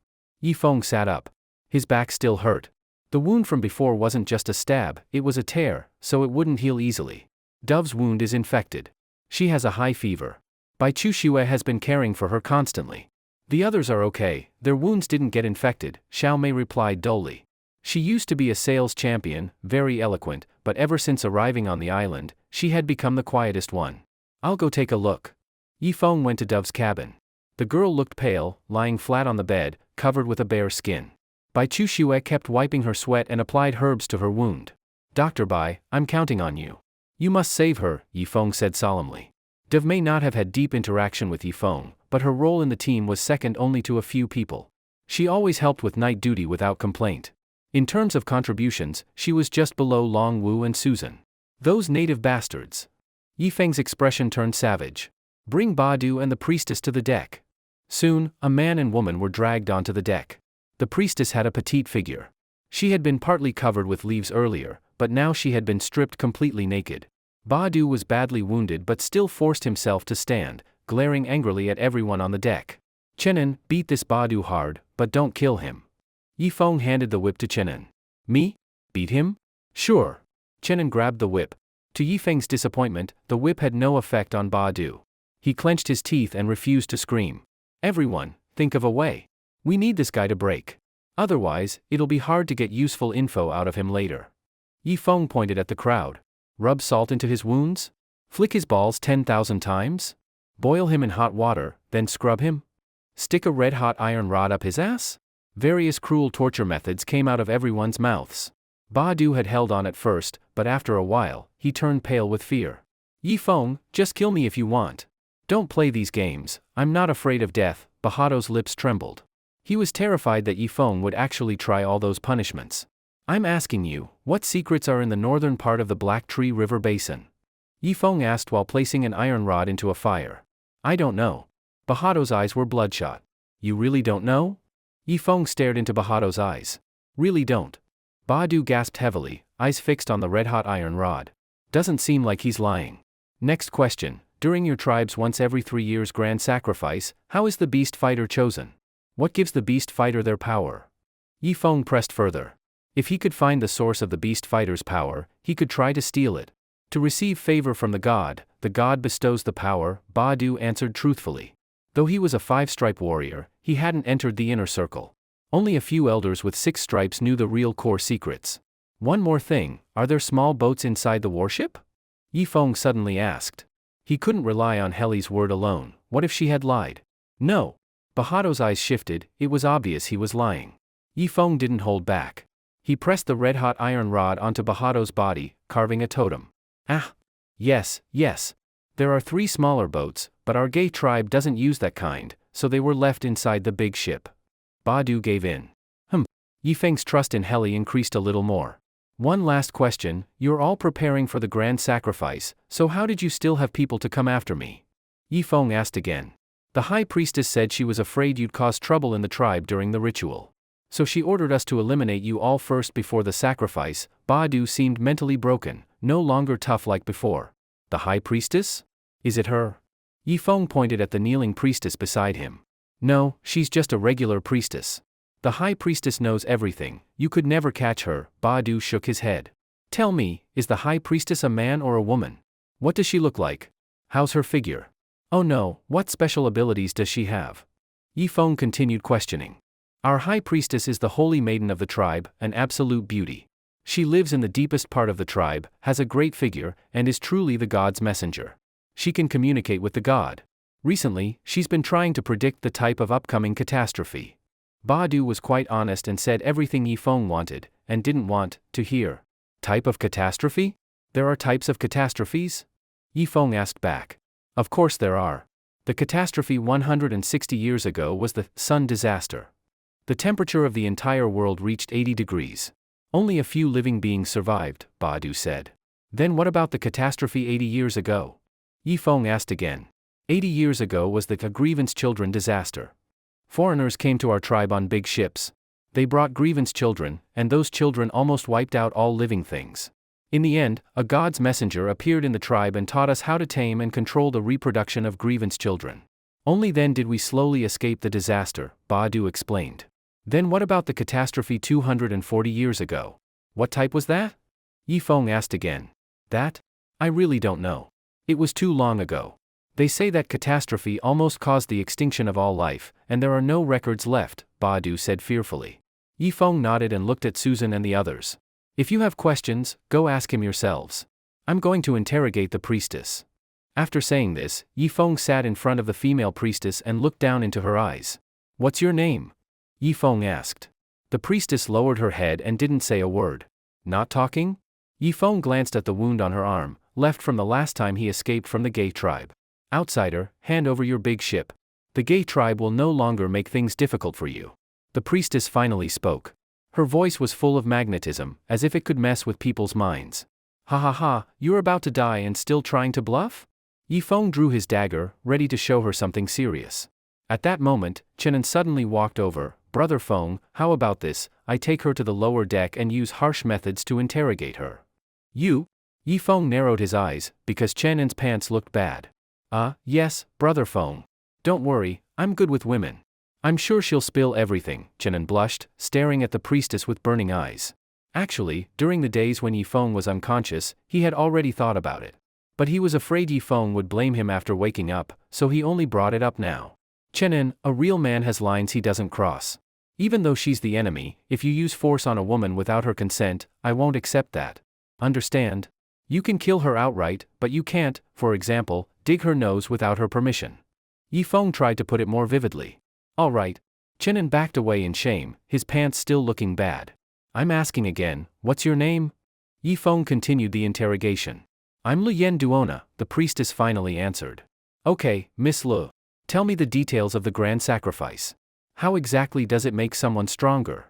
Yifeng sat up. His back still hurt. The wound from before wasn't just a stab, it was a tear, so it wouldn't heal easily. Dove's wound is infected. She has a high fever. Bai Chuxue has been caring for her constantly. The others are okay, their wounds didn't get infected, Xiaomei replied dully. She used to be a sales champion, very eloquent, but ever since arriving on the island, she had become the quietest one. I'll go take a look. Yifeng went to Dove's cabin. The girl looked pale, lying flat on the bed, covered with a bare skin. Bai Chuxue kept wiping her sweat and applied herbs to her wound. Dr. Bai, I'm counting on you. You must save her, Yifeng said solemnly. Dove may not have had deep interaction with Yifeng, but her role in the team was second only to a few people. She always helped with night duty without complaint. In terms of contributions, she was just below Long Wu and Susan. Those native bastards. Yifeng's expression turned savage. Bring Badu and the priestess to the deck. Soon, a man and woman were dragged onto the deck. The priestess had a petite figure. She had been partly covered with leaves earlier, but now she had been stripped completely naked. Badu was badly wounded but still forced himself to stand, glaring angrily at everyone on the deck. Chenin, beat this Badu hard, but don't kill him. Yifeng handed the whip to Chenin. Me? Beat him? Sure. Chenin grabbed the whip. To Yifeng's disappointment, the whip had no effect on Badu. He clenched his teeth and refused to scream. Everyone, think of a way. We need this guy to break. Otherwise, it'll be hard to get useful info out of him later. Yifeng pointed at the crowd. Rub salt into his wounds? Flick his balls 10,000 times? Boil him in hot water, then scrub him? Stick a red-hot iron rod up his ass? Various cruel torture methods came out of everyone's mouths. Badu had held on at first, but after a while, he turned pale with fear. Yifeng, just kill me if you want. Don't play these games, I'm not afraid of death, Bahado's lips trembled. He was terrified that Yifeng would actually try all those punishments. I'm asking you, what secrets are in the northern part of the Black Tree River Basin? Yifeng asked while placing an iron rod into a fire. I don't know. Bahado's eyes were bloodshot. You really don't know? Yifeng stared into Bahado's eyes. Really don't. Badu gasped heavily, eyes fixed on the red-hot iron rod. Doesn't seem like he's lying. Next question, during your tribe's once every 3 years grand sacrifice, how is the beast fighter chosen? What gives the beast fighter their power? Yifeng pressed further. If he could find the source of the beast fighter's power, he could try to steal it. To receive favor from the god bestows the power, Badu answered truthfully. Though he was a 5-stripe warrior, he hadn't entered the inner circle. Only a few elders with 6 stripes knew the real core secrets. One more thing, are there small boats inside the warship? Yifeng suddenly asked. He couldn't rely on Heli's word alone, what if she had lied? No. Bahado's eyes shifted, it was obvious he was lying. Yifeng didn't hold back. He pressed the red-hot iron rod onto Bahado's body, carving a totem. Ah! Yes. There are 3 smaller boats, but our gay tribe doesn't use that kind, so they were left inside the big ship. Badu gave in. Yifeng's trust in Heli increased a little more. One last question, you're all preparing for the grand sacrifice, so how did you still have people to come after me? Yifeng asked again. The high priestess said she was afraid you'd cause trouble in the tribe during the ritual. So she ordered us to eliminate you all first before the sacrifice. Badu seemed mentally broken, no longer tough like before. The high priestess? Is it her? Yifeng pointed at the kneeling priestess beside him. No, she's just a regular priestess. The high priestess knows everything, you could never catch her. Badu shook his head. Tell me, is the high priestess a man or a woman? What does she look like? How's her figure? Oh no, what special abilities does she have? Yifeng continued questioning. Our high priestess is the holy maiden of the tribe, an absolute beauty. She lives in the deepest part of the tribe, has a great figure, and is truly the god's messenger. She can communicate with the god. Recently, she's been trying to predict the type of upcoming catastrophe. Badu was quite honest and said everything Yifeng wanted, and didn't want, to hear. Type of catastrophe? There are types of catastrophes? Yifeng asked back. Of course there are. The catastrophe 160 years ago was the sun disaster. The temperature of the entire world reached 80 degrees. Only a few living beings survived, Badu said. Then what about the catastrophe 80 years ago? Yifeng asked again. 80 years ago was the Grievance Children disaster. Foreigners came to our tribe on big ships. They brought grievance children, and those children almost wiped out all living things. In the end, a god's messenger appeared in the tribe and taught us how to tame and control the reproduction of grievance children. Only then did we slowly escape the disaster, Badu explained. Then what about the catastrophe 240 years ago? What type was that? Yifeng asked again. That? I really don't know. It was too long ago. They say that catastrophe almost caused the extinction of all life, and there are no records left, Badu said fearfully. Yifeng nodded and looked at Susan and the others. If you have questions, go ask him yourselves. I'm going to interrogate the priestess. After saying this, Yifeng sat in front of the female priestess and looked down into her eyes. What's your name? Yifeng asked. The priestess lowered her head and didn't say a word. Not talking? Yifeng glanced at the wound on her arm, left from the last time he escaped from the gay tribe. Outsider, hand over your big ship. The gay tribe will no longer make things difficult for you. The priestess finally spoke. Her voice was full of magnetism, as if it could mess with people's minds. Ha ha ha, you're about to die and still trying to bluff? Yifeng drew his dagger, ready to show her something serious. At that moment, Chenin suddenly walked over. Brother Feng, how about this? I take her to the lower deck and use harsh methods to interrogate her. You? Yifeng narrowed his eyes, because Chenin's pants looked bad. Yes, Brother Feng. Don't worry, I'm good with women. I'm sure she'll spill everything, Chenin blushed, staring at the priestess with burning eyes. Actually, during the days when Yifeng was unconscious, he had already thought about it. But he was afraid Yifeng would blame him after waking up, so he only brought it up now. Chenin, a real man has lines he doesn't cross. Even though she's the enemy, if you use force on a woman without her consent, I won't accept that. Understand? You can kill her outright, but you can't, for example, dig her nose without her permission. Yifeng tried to put it more vividly. All right. Chenin backed away in shame, his pants still looking bad. I'm asking again, what's your name? Yifeng continued the interrogation. I'm Lu Yen Duona, the priestess finally answered. Okay, Miss Lu. Tell me the details of the grand sacrifice. How exactly does it make someone stronger?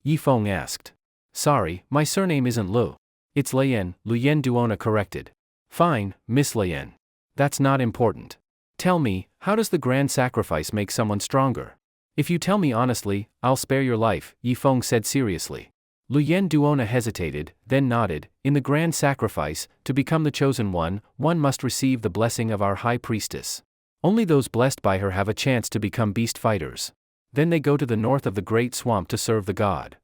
Yifeng asked. Sorry, my surname isn't Lu. It's Lian, Lu Yen Duona corrected. Fine, Miss Lian. That's not important. Tell me, how does the grand sacrifice make someone stronger? If you tell me honestly, I'll spare your life, Yifeng said seriously. Lu Yen Duona hesitated, then nodded. In the grand sacrifice, to become the chosen one must receive the blessing of our high priestess. Only those blessed by her have a chance to become beast fighters. Then they go to the north of the great swamp to serve the god.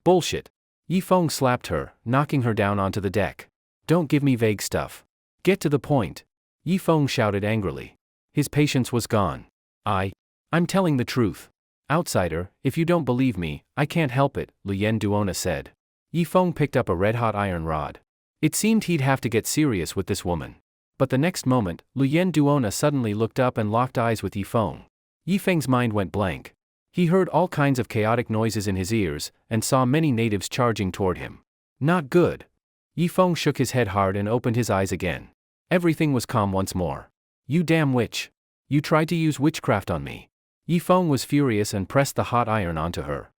Bullshit. Yifeng slapped her, knocking her down onto the deck. Don't give me vague stuff. Get to the point. Yifeng shouted angrily. His patience was gone. I'm telling the truth. Outsider, if you don't believe me, I can't help it, Lu Yen Duona said. Yifeng picked up a red-hot iron rod. It seemed he'd have to get serious with this woman. But the next moment, Lu Yen Duona suddenly looked up and locked eyes with Yifeng. Yifeng's mind went blank. He heard all kinds of chaotic noises in his ears, and saw many natives charging toward him. Not good. Yifeng shook his head hard and opened his eyes again. Everything was calm once more. You damn witch. You tried to use witchcraft on me. Yifeng was furious and pressed the hot iron onto her.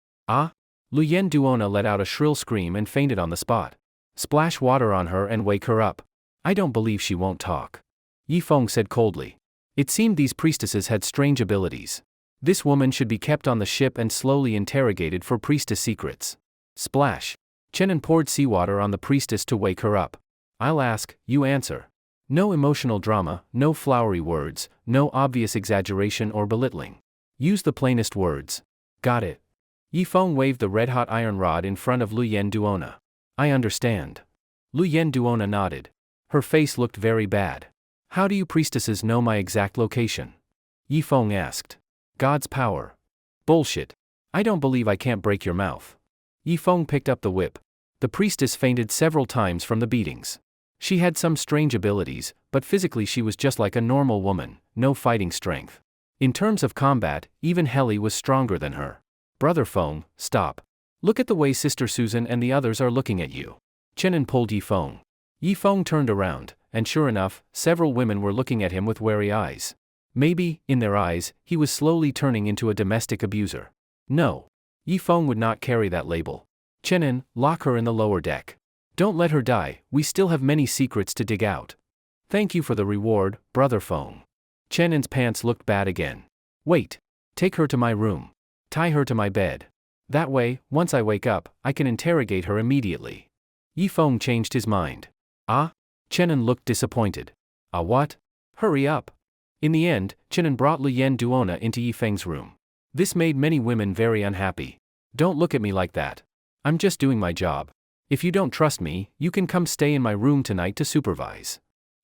Lu Yen Duona let out a shrill scream and fainted on the spot. Splash water on her and wake her up. I don't believe she won't talk. Yifeng said coldly. It seemed these priestesses had strange abilities. This woman should be kept on the ship and slowly interrogated for priestess secrets. Splash. Chenin poured seawater on the priestess to wake her up. I'll ask, you answer. No emotional drama, no flowery words, no obvious exaggeration or belittling. Use the plainest words. Got it. Yifeng waved the red-hot iron rod in front of Lu Yen Duona. I understand. Lu Yen Duona nodded. Her face looked very bad. How do you priestesses know my exact location? Yifeng asked. God's power. Bullshit. I don't believe I can't break your mouth. Yifeng picked up the whip. The priestess fainted several times from the beatings. She had some strange abilities, but physically she was just like a normal woman, no fighting strength. In terms of combat, even Heli was stronger than her. Brother Feng, stop. Look at the way Sister Susan and the others are looking at you. Chenin pulled Yifeng. Yifeng turned around, and sure enough, several women were looking at him with wary eyes. Maybe, in their eyes, he was slowly turning into a domestic abuser. No. Yifeng would not carry that label. Chenin, lock her in the lower deck. Don't let her die, we still have many secrets to dig out. Thank you for the reward, Brother Feng. Chenin's pants looked bad again. Wait. Take her to my room. Tie her to my bed. That way, once I wake up, I can interrogate her immediately. Yifeng changed his mind. Ah? Chenan looked disappointed. Ah what? Hurry up. In the end, Chenan brought Lian Duona into Yifeng's room. This made many women very unhappy. Don't look at me like that. I'm just doing my job. If you don't trust me, you can come stay in my room tonight to supervise.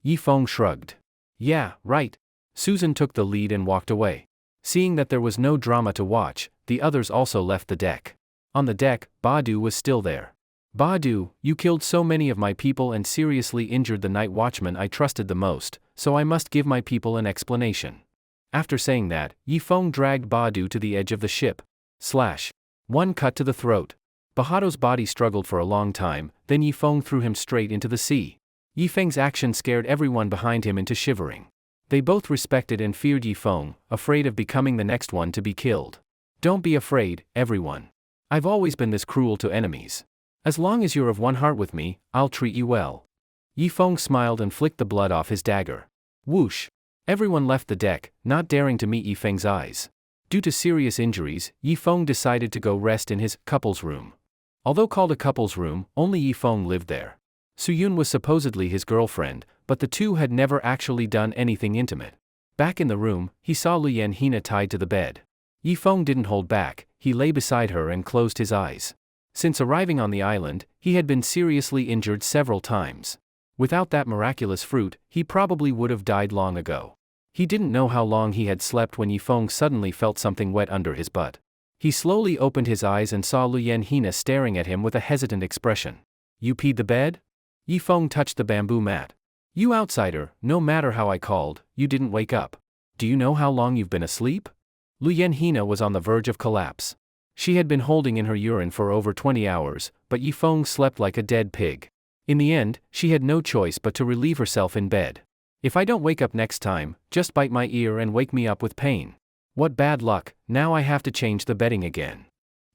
Yifeng shrugged. Yeah, right. Susan took the lead and walked away. Seeing that there was no drama to watch, the others also left the deck. On the deck, Badu was still there. Badu, you killed so many of my people and seriously injured the night watchman I trusted the most, so I must give my people an explanation. After saying that, Yifeng dragged Badu to the edge of the ship. One cut to the throat. Bahado's body struggled for a long time, then Yifeng threw him straight into the sea. Yifeng's action scared everyone behind him into shivering. They both respected and feared Yifeng, afraid of becoming the next one to be killed. Don't be afraid, everyone. I've always been this cruel to enemies. As long as you're of one heart with me, I'll treat you well. Yifeng smiled and flicked the blood off his dagger. Whoosh! Everyone left the deck, not daring to meet Yifeng's eyes. Due to serious injuries, Yifeng decided to go rest in his couple's room. Although called a couple's room, only Yifeng lived there. Suyun was supposedly his girlfriend, but the two had never actually done anything intimate. Back in the room, he saw Lian Hina tied to the bed. Yifeng didn't hold back, he lay beside her and closed his eyes. Since arriving on the island, he had been seriously injured several times. Without that miraculous fruit, he probably would have died long ago. He didn't know how long he had slept when Yifeng suddenly felt something wet under his butt. He slowly opened his eyes and saw Lian Hina staring at him with a hesitant expression. You peed the bed? Yifeng touched the bamboo mat. You outsider, no matter how I called, you didn't wake up. Do you know how long you've been asleep? Lian Hina was on the verge of collapse. She had been holding in her urine for over 20 hours, but Yifeng slept like a dead pig. In the end, she had no choice but to relieve herself in bed. If I don't wake up next time, just bite my ear and wake me up with pain. What bad luck, now I have to change the bedding again.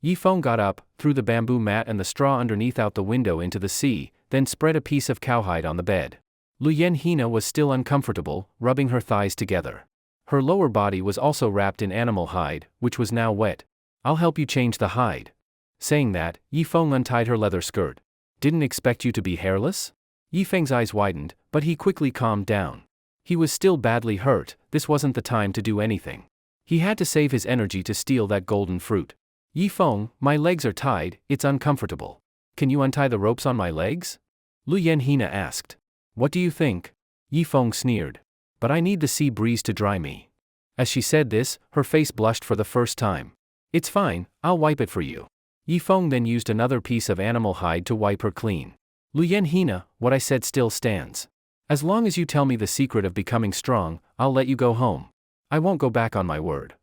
Yifeng got up, threw the bamboo mat and the straw underneath out the window into the sea, then spread a piece of cowhide on the bed. Lian Hina was still uncomfortable, rubbing her thighs together. Her lower body was also wrapped in animal hide, which was now wet. I'll help you change the hide. Saying that, Yifeng untied her leather skirt. Didn't expect you to be hairless? Yifeng's eyes widened, but he quickly calmed down. He was still badly hurt, this wasn't the time to do anything. He had to save his energy to steal that golden fruit. Yifeng, my legs are tied, it's uncomfortable. Can you untie the ropes on my legs? Lian Hina asked. What do you think? Yifeng sneered. But I need the sea breeze to dry me. As she said this, her face blushed for the first time. It's fine, I'll wipe it for you. Yifeng then used another piece of animal hide to wipe her clean. Lian Hina, what I said still stands. As long as you tell me the secret of becoming strong, I'll let you go home. I won't go back on my word.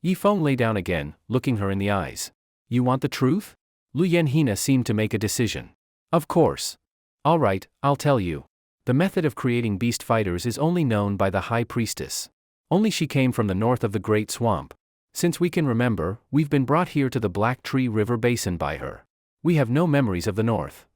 Yifeng lay down again, looking her in the eyes. You want the truth? Lian Hina seemed to make a decision. Of course. All right, I'll tell you. The method of creating beast fighters is only known by the High Priestess. Only she came from the north of the Great Swamp. Since we can remember, we've been brought here to the Black Tree River Basin by her. We have no memories of the north.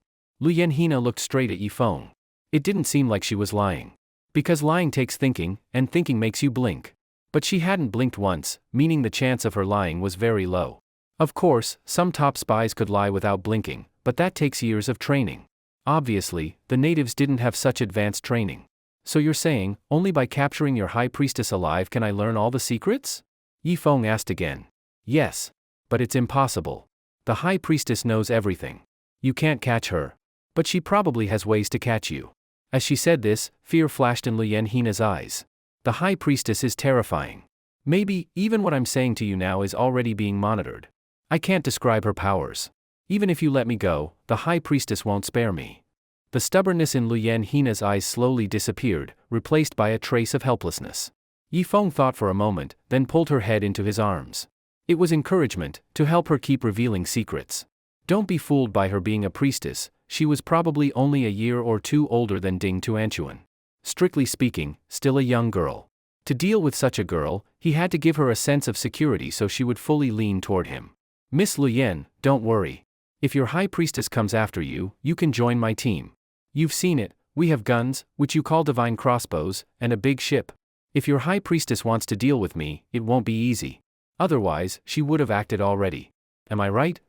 Lian Hina looked straight at Yifeng. It didn't seem like she was lying. Because lying takes thinking, and thinking makes you blink. But she hadn't blinked once, meaning the chance of her lying was very low. Of course, some top spies could lie without blinking, but that takes years of training. Obviously, the natives didn't have such advanced training. So you're saying, only by capturing your high priestess alive can I learn all the secrets? Yifeng asked again. Yes. But it's impossible. The high priestess knows everything. You can't catch her. But she probably has ways to catch you. As she said this, fear flashed in Lian Hina's eyes. The high priestess is terrifying. Maybe, even what I'm saying to you now is already being monitored. I can't describe her powers. Even if you let me go, the high priestess won't spare me. The stubbornness in Lian Hina's eyes slowly disappeared, replaced by a trace of helplessness. Yifeng thought for a moment, then pulled her head into his arms. It was encouragement, to help her keep revealing secrets. Don't be fooled by her being a priestess, she was probably only a year or two older than Ding Tuanchuan. Strictly speaking, still a young girl. To deal with such a girl, he had to give her a sense of security so she would fully lean toward him. Miss Lian, don't worry. If your high priestess comes after you, you can join my team. You've seen it, we have guns, which you call divine crossbows, and a big ship. If your high priestess wants to deal with me, it won't be easy. Otherwise, she would have acted already. Am I right?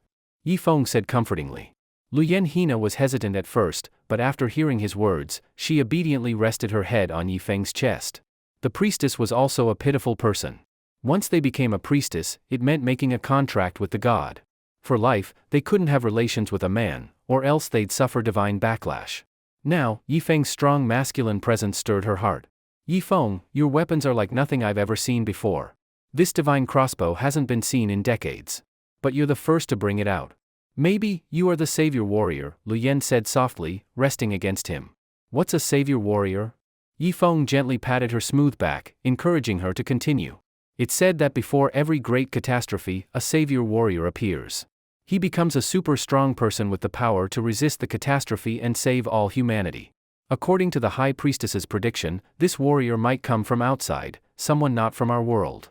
Yifeng said comfortingly. Luyen Hina was hesitant at first, but after hearing his words, she obediently rested her head on Yifeng's chest. The priestess was also a pitiful person. Once they became a priestess, it meant making a contract with the god. For life, they couldn't have relations with a man, or else they'd suffer divine backlash. Now, Yifeng's strong masculine presence stirred her heart. Yifeng, your weapons are like nothing I've ever seen before. This divine crossbow hasn't been seen in decades. But you're the first to bring it out. Maybe, you are the savior warrior, Luyen said softly, resting against him. What's a savior warrior? Yifeng gently patted her smooth back, encouraging her to continue. It's said that before every great catastrophe, a savior warrior appears. He becomes a super strong person with the power to resist the catastrophe and save all humanity. According to the High Priestess's prediction, this warrior might come from outside, someone not from our world.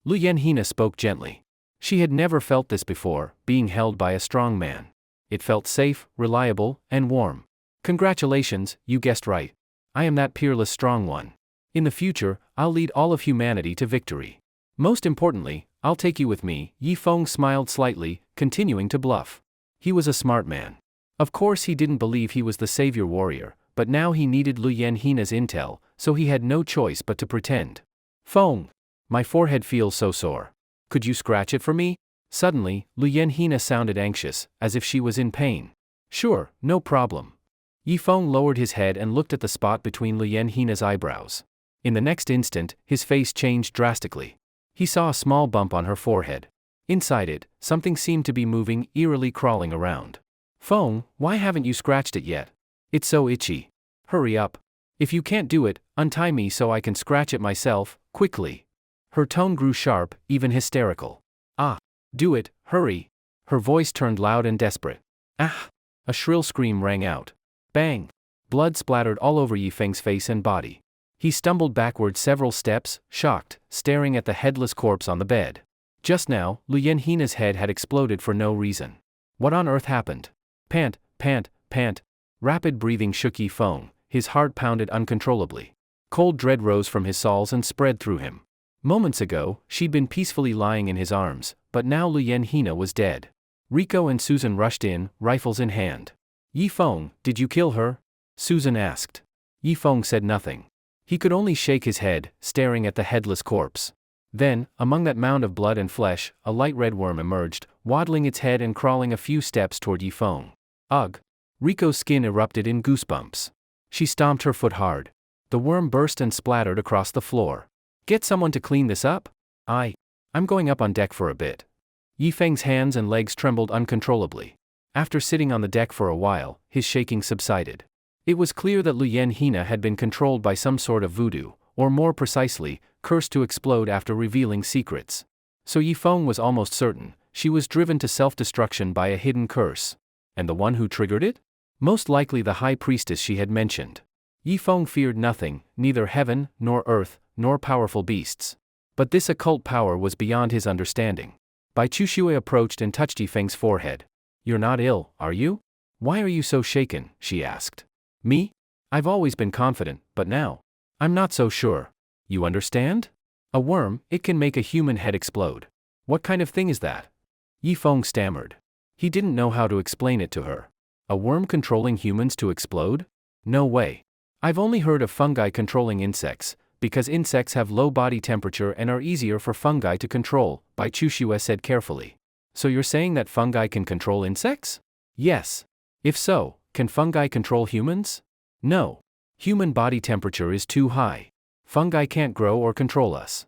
Luyen Hina spoke gently. She had never felt this before, being held by a strong man. It felt safe, reliable, and warm. Congratulations, you guessed right. I am that peerless strong one. In the future, I'll lead all of humanity to victory. Most importantly, I'll take you with me. Yifeng smiled slightly, continuing to bluff. He was a smart man. Of course he didn't believe he was the savior warrior, but now he needed Luyen Hina's intel, so he had no choice but to pretend. Feng! My forehead feels so sore. Could you scratch it for me? Suddenly, Luyen Hina sounded anxious, as if she was in pain. Sure, no problem. Yifeng lowered his head and looked at the spot between Luyen Hina's eyebrows. In the next instant, his face changed drastically. He saw a small bump on her forehead. Inside it, something seemed to be moving, eerily crawling around. Feng, why haven't you scratched it yet? It's so itchy. Hurry up. If you can't do it, untie me so I can scratch it myself, quickly. Her tone grew sharp, even hysterical. Ah! Do it, hurry! Her voice turned loud and desperate. Ah! A shrill scream rang out. Bang! Blood splattered all over Yifeng's face and body. He stumbled backward several steps, shocked, staring at the headless corpse on the bed. Just now, Luyen Hina's head had exploded for no reason. What on earth happened? Pant, pant, pant. Rapid breathing shook Yifeng, his heart pounded uncontrollably. Cold dread rose from his soles and spread through him. Moments ago, she'd been peacefully lying in his arms, but now Luyen Hina was dead. Rico and Susan rushed in, rifles in hand. Yifeng, did you kill her? Susan asked. Yifeng said nothing. He could only shake his head, staring at the headless corpse. Then, among that mound of blood and flesh, a light red worm emerged, waddling its head and crawling a few steps toward Yifeng. Ugh! Rico's skin erupted in goosebumps. She stomped her foot hard. The worm burst and splattered across the floor. Get someone to clean this up? I'm going up on deck for a bit. Yifeng's hands and legs trembled uncontrollably. After sitting on the deck for a while, his shaking subsided. It was clear that Luyen Hina had been controlled by some sort of voodoo, or more precisely, cursed to explode after revealing secrets. So Yifeng was almost certain, she was driven to self-destruction by a hidden curse. And the one who triggered it? Most likely the high priestess she had mentioned. Yifeng feared nothing, neither heaven, nor earth, nor powerful beasts. But this occult power was beyond his understanding. Bai Chuxue approached and touched Yifeng's forehead. You're not ill, are you? Why are you so shaken? She asked. Me? I've always been confident, but now, I'm not so sure. You understand? A worm, it can make a human head explode. What kind of thing is that? Yifeng stammered. He didn't know how to explain it to her. A worm controlling humans to explode? No way. I've only heard of fungi controlling insects, because insects have low body temperature and are easier for fungi to control, Bai Chuxue said carefully. So you're saying that fungi can control insects? Yes. If so, can fungi control humans? No. Human body temperature is too high. Fungi can't grow or control us.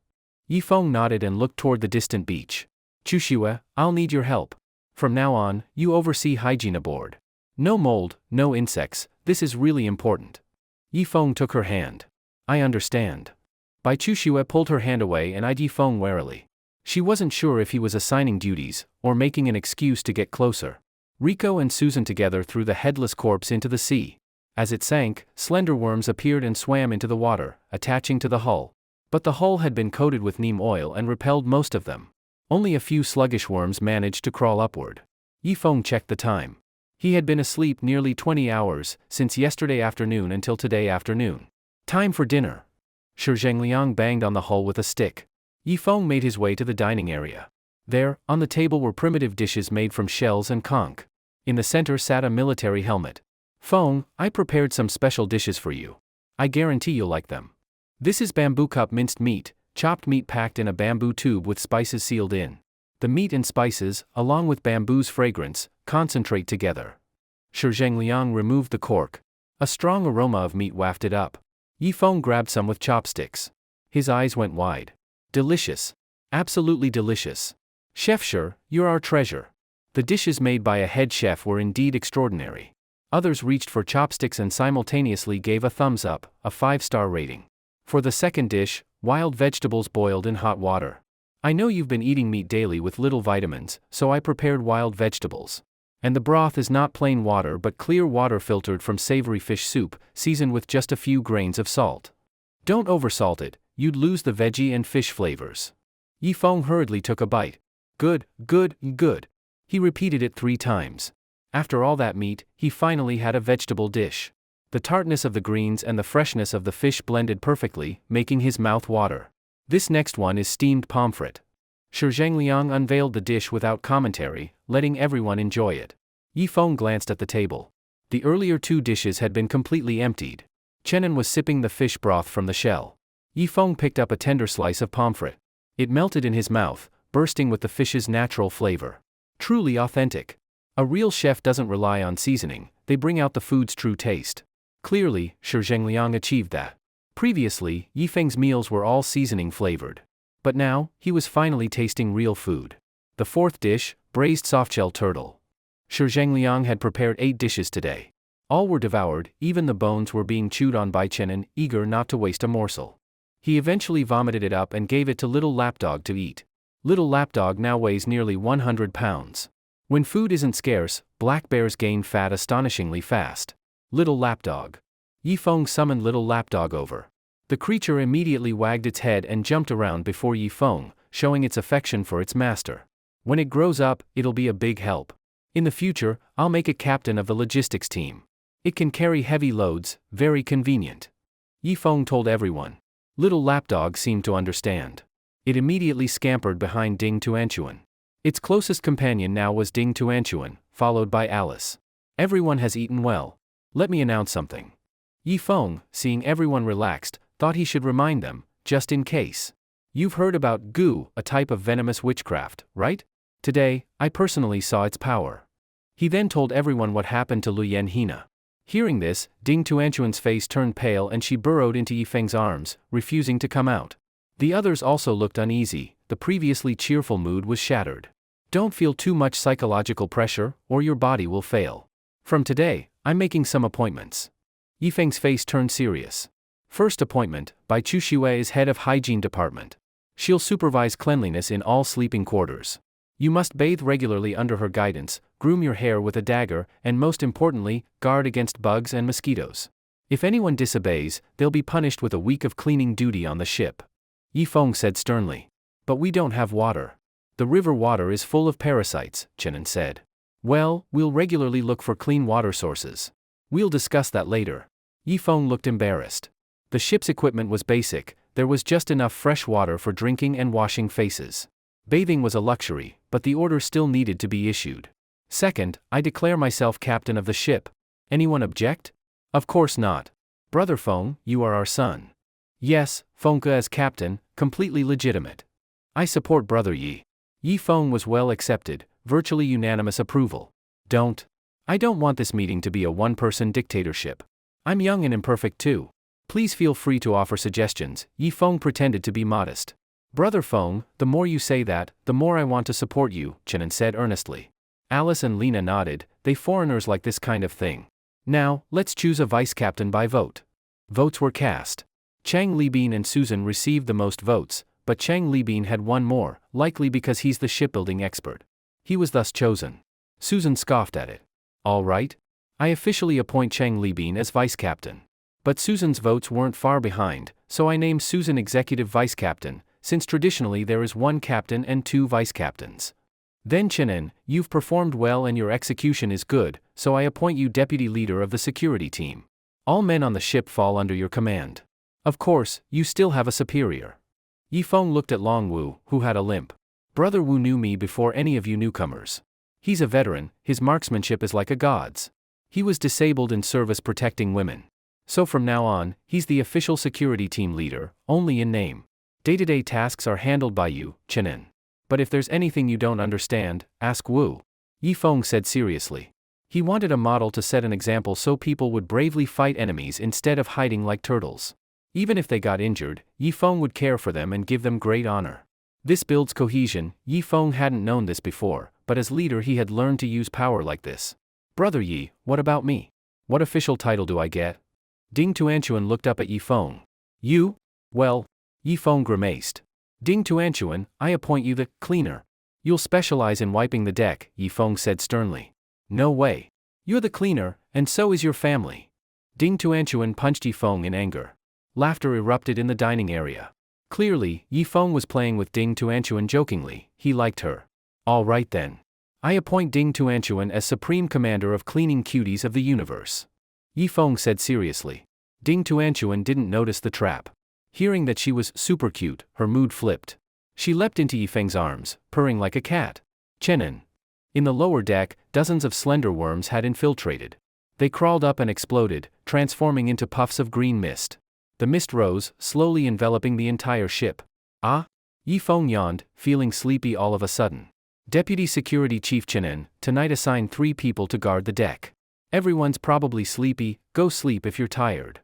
Yifeng nodded and looked toward the distant beach. Chuxue, I'll need your help. From now on, you oversee hygiene aboard. No mold, no insects, this is really important. Yifeng took her hand. I understand. Bai Chuxue pulled her hand away and eyed Yifeng warily. She wasn't sure if he was assigning duties, or making an excuse to get closer. Rico and Susan together threw the headless corpse into the sea. As it sank, slender worms appeared and swam into the water, attaching to the hull. But the hull had been coated with neem oil and repelled most of them. Only a few sluggish worms managed to crawl upward. Yifeng checked the time. He had been asleep nearly 20 hours, since yesterday afternoon until today afternoon. Time for dinner. Shi Zhengliang banged on the hull with a stick. Yifeng made his way to the dining area. There, on the table were primitive dishes made from shells and conch. In the center sat a military helmet. Fong, I prepared some special dishes for you. I guarantee you'll like them. This is bamboo cup minced meat, chopped meat packed in a bamboo tube with spices sealed in. The meat and spices, along with bamboo's fragrance, concentrate together. Shi Zhengliang removed the cork. A strong aroma of meat wafted up. Yifeng grabbed some with chopsticks. His eyes went wide. Delicious. Absolutely delicious. Chef Shi, you're our treasure. The dishes made by a head chef were indeed extraordinary. Others reached for chopsticks and simultaneously gave a thumbs up, a 5-star rating. For the second dish, wild vegetables boiled in hot water. I know you've been eating meat daily with little vitamins, so I prepared wild vegetables. And the broth is not plain water but clear water filtered from savory fish soup, seasoned with just a few grains of salt. Don't oversalt it, you'd lose the veggie and fish flavors. Yifeng hurriedly took a bite. Good, good, good. He repeated it 3 times. After all that meat, he finally had a vegetable dish. The tartness of the greens and the freshness of the fish blended perfectly, making his mouth water. This next one is steamed pomfret. Shi Zhengliang unveiled the dish without commentary, letting everyone enjoy it. Yifeng glanced at the table. The earlier 2 dishes had been completely emptied. Chenin was sipping the fish broth from the shell. Yifeng picked up a tender slice of pomfret. It melted in his mouth, bursting with the fish's natural flavor. Truly authentic. A real chef doesn't rely on seasoning, they bring out the food's true taste. Clearly, Shi Zhengliang achieved that. Previously, Yifeng's meals were all seasoning flavored. But now, he was finally tasting real food. The 4th dish, braised softshell turtle. Shi Zhengliang had prepared 8 dishes today. All were devoured, even the bones were being chewed on by Chenin, eager not to waste a morsel. He eventually vomited it up and gave it to little lapdog to eat. Little lapdog now weighs nearly 100 pounds. When food isn't scarce, black bears gain fat astonishingly fast. Little lapdog. Yifeng summoned little lapdog over. The creature immediately wagged its head and jumped around before Yifeng, showing its affection for its master. When it grows up, it'll be a big help. In the future, I'll make it captain of the logistics team. It can carry heavy loads, very convenient. Yifeng told everyone. Little lapdog seemed to understand. It immediately scampered behind Ding Tuanchuan. Its closest companion now was Ding Tuanchuan, followed by Alice. Everyone has eaten well. Let me announce something. Yifeng, seeing everyone relaxed, thought he should remind them, just in case. You've heard about goo, a type of venomous witchcraft, right? Today, I personally saw its power. He then told everyone what happened to Lu Yen Hina. Hearing this, Ding Tuanchuan's face turned pale and she burrowed into Yifeng's arms, refusing to come out. The others also looked uneasy, the previously cheerful mood was shattered. Don't feel too much psychological pressure, or your body will fail. From today, I'm making some appointments. Yifeng's face turned serious. First appointment, by Chu Xue's head of hygiene department. She'll supervise cleanliness in all sleeping quarters. You must bathe regularly under her guidance, groom your hair with a dagger, and most importantly, guard against bugs and mosquitoes. If anyone disobeys, they'll be punished with a week of cleaning duty on the ship. Yifeng said sternly. But we don't have water. The river water is full of parasites, Chenin said. Well, we'll regularly look for clean water sources. We'll discuss that later. Yifeng looked embarrassed. The ship's equipment was basic, there was just enough fresh water for drinking and washing faces. Bathing was a luxury, but the order still needed to be issued. Second, I declare myself captain of the ship. Anyone object? Of course not. Brother Feng, you are our son. Yes, Fengke as captain, completely legitimate. I support Brother Yi. Yifeng was well accepted, virtually unanimous approval. I don't want this meeting to be a one-person dictatorship. I'm young and imperfect too. Please feel free to offer suggestions. Yifeng pretended to be modest. Brother Feng, the more you say that, the more I want to support you, Chenin said earnestly. Alice and Lena nodded, they foreigners like this kind of thing. Now, let's choose a vice-captain by vote. Votes were cast. Chang Libin and Susan received the most votes, but Chang Libin had one more, likely because he's the shipbuilding expert. He was thus chosen. Susan scoffed at it. All right. I officially appoint Chang Libin as vice-captain. But Susan's votes weren't far behind, so I named Susan executive vice-captain, since traditionally there is one captain and 2 vice-captains. Then Chenin, you've performed well and your execution is good, so I appoint you deputy leader of the security team. All men on the ship fall under your command. Of course, you still have a superior. Yifeng looked at Long Wu, who had a limp. Brother Wu knew me before any of you newcomers. He's a veteran, his marksmanship is like a god's. He was disabled in service protecting women. So from now on, he's the official security team leader, only in name. Day-to-day tasks are handled by you, Chenin. But if there's anything you don't understand, ask Wu. Yifeng said seriously. He wanted a model to set an example so people would bravely fight enemies instead of hiding like turtles. Even if they got injured, Yifeng would care for them and give them great honor. This builds cohesion. Yifeng hadn't known this before, but as leader he had learned to use power like this. Brother Yi, what about me? What official title do I get? Ding Tuanchuan looked up at Yifeng. You? Well, Yifeng grimaced. Ding Tuanchuan, I appoint you the cleaner. You'll specialize in wiping the deck, Yifeng said sternly. No way. You're the cleaner, and so is your family. Ding Tuanchuan punched Yifeng in anger. Laughter erupted in the dining area. Clearly, Yifeng was playing with Ding Tuanchuan jokingly. He liked her. All right then. I appoint Ding Tuanchuan as Supreme Commander of Cleaning Cuties of the Universe. Yifeng said seriously. Ding Tuanchuan didn't notice the trap. Hearing that she was super cute, her mood flipped. She leapt into Yifeng's arms, purring like a cat. Chenin. In the lower deck, dozens of slender worms had infiltrated. They crawled up and exploded, transforming into puffs of green mist. The mist rose, slowly enveloping the entire ship. Ah? Yifeng yawned, feeling sleepy all of a sudden. Deputy Security Chief Chenin, tonight assign 3 people to guard the deck. Everyone's probably sleepy, go sleep if you're tired.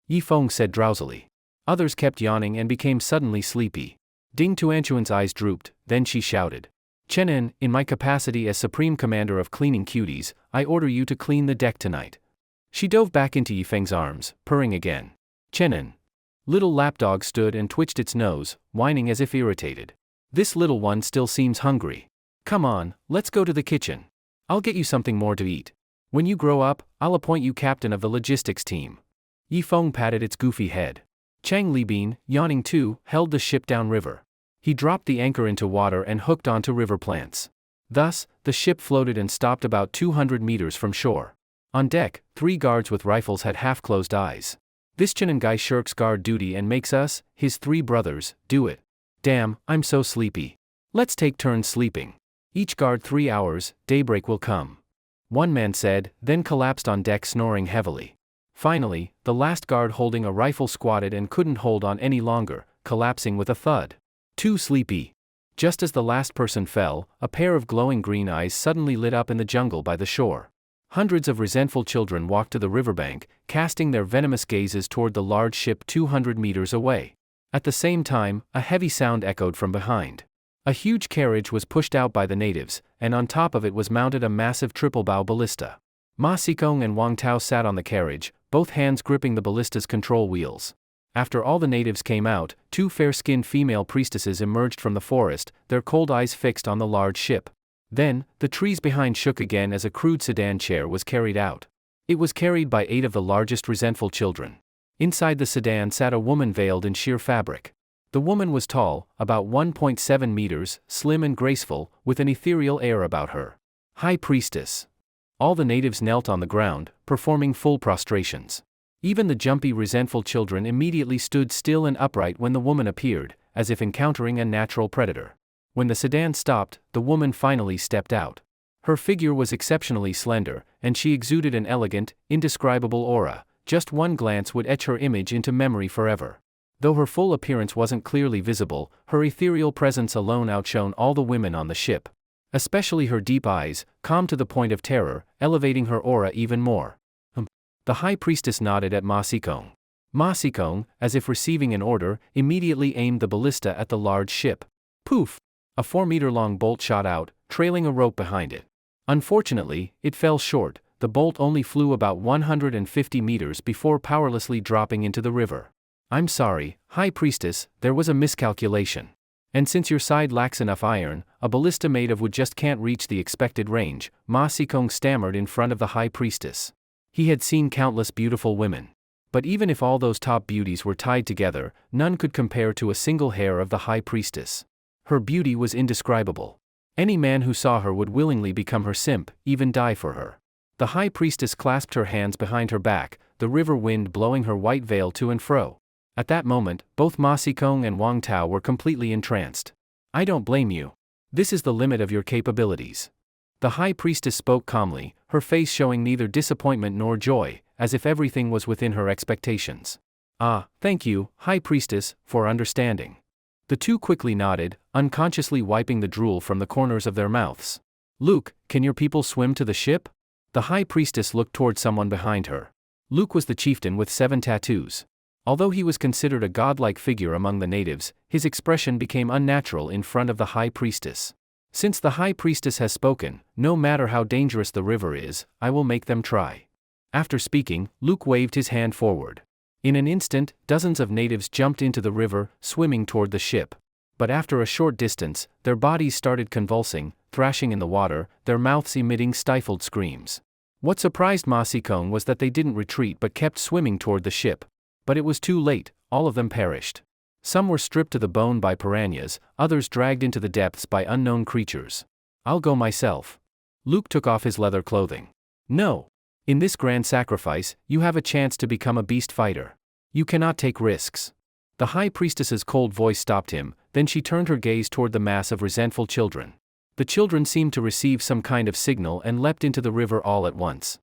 Yifeng said drowsily. Others kept yawning and became suddenly sleepy. Ding Tuanchuan's eyes drooped, then she shouted. Chenin, in my capacity as Supreme Commander of Cleaning Cuties, I order you to clean the deck tonight. She dove back into Yifeng's arms, purring again. Chenin. Little lapdog stood and twitched its nose, whining as if irritated. This little one still seems hungry. Come on, let's go to the kitchen. I'll get you something more to eat. When you grow up, I'll appoint you captain of the logistics team. Yifeng patted its goofy head. Chang Libin, yawning too, held the ship downriver. He dropped the anchor into water and hooked onto river plants. Thus, the ship floated and stopped about 200 meters from shore. On deck, 3 guards with rifles had half-closed eyes. This Chenin guy shirks guard duty and makes us, his 3 brothers, do it. Damn, I'm so sleepy. Let's take turns sleeping. Each guard 3 hours, daybreak will come. One man said, then collapsed on deck snoring heavily. Finally, the last guard holding a rifle squatted and couldn't hold on any longer, collapsing with a thud. Too sleepy. Just as the last person fell, a pair of glowing green eyes suddenly lit up in the jungle by the shore. Hundreds of resentful children walked to the riverbank, casting their venomous gazes toward the large ship 200 meters away. At the same time, a heavy sound echoed from behind. A huge carriage was pushed out by the natives, and on top of it was mounted a massive triple-bow ballista. Ma Xikong and Wang Tao sat on the carriage, both hands gripping the ballista's control wheels. After all the natives came out, 2 fair-skinned female priestesses emerged from the forest, their cold eyes fixed on the large ship. Then, the trees behind shook again as a crude sedan chair was carried out. It was carried by 8 of the largest resentful children. Inside the sedan sat a woman veiled in sheer fabric. The woman was tall, about 1.7 meters, slim and graceful, with an ethereal air about her. High Priestess. All the natives knelt on the ground, performing full prostrations. Even the jumpy, resentful children immediately stood still and upright when the woman appeared, as if encountering a natural predator. When the sedan stopped, the woman finally stepped out. Her figure was exceptionally slender, and she exuded an elegant, indescribable aura. Just one glance would etch her image into memory forever. Though her full appearance wasn't clearly visible, her ethereal presence alone outshone all the women on the ship. Especially her deep eyes, calm to the point of terror, elevating her aura even more. The High Priestess nodded at Ma Xikong. Ma Xikong, as if receiving an order, immediately aimed the ballista at the large ship. Poof! A 4-meter-long bolt shot out, trailing a rope behind it. Unfortunately, it fell short. The bolt only flew about 150 meters before powerlessly dropping into the river. I'm sorry, High Priestess, there was a miscalculation. And since your side lacks enough iron, a ballista made of wood just can't reach the expected range, Ma Xikong stammered in front of the High Priestess. He had seen countless beautiful women. But even if all those top beauties were tied together, none could compare to a single hair of the High Priestess. Her beauty was indescribable. Any man who saw her would willingly become her simp, even die for her. The High Priestess clasped her hands behind her back, the river wind blowing her white veil to and fro. At that moment, both Ma Xikong and Wang Tao were completely entranced. I don't blame you. This is the limit of your capabilities. The high priestess spoke calmly, her face showing neither disappointment nor joy, as if everything was within her expectations. Ah, thank you, high priestess, for understanding. The two quickly nodded, unconsciously wiping the drool from the corners of their mouths. Luke, can your people swim to the ship? The high priestess looked toward someone behind her. Luke was the chieftain with 7 tattoos. Although he was considered a godlike figure among the natives, his expression became unnatural in front of the high priestess. Since the high priestess has spoken, no matter how dangerous the river is, I will make them try. After speaking, Luke waved his hand forward. In an instant, dozens of natives jumped into the river, swimming toward the ship. But after a short distance, their bodies started convulsing, thrashing in the water, their mouths emitting stifled screams. What surprised Ma Sikong was that they didn't retreat but kept swimming toward the ship. But it was too late, all of them perished. Some were stripped to the bone by piranhas, others dragged into the depths by unknown creatures. I'll go myself. Luke took off his leather clothing. No. In this grand sacrifice, you have a chance to become a beast fighter. You cannot take risks. The high priestess's cold voice stopped him, then she turned her gaze toward the mass of resentful children. The children seemed to receive some kind of signal and leapt into the river all at once.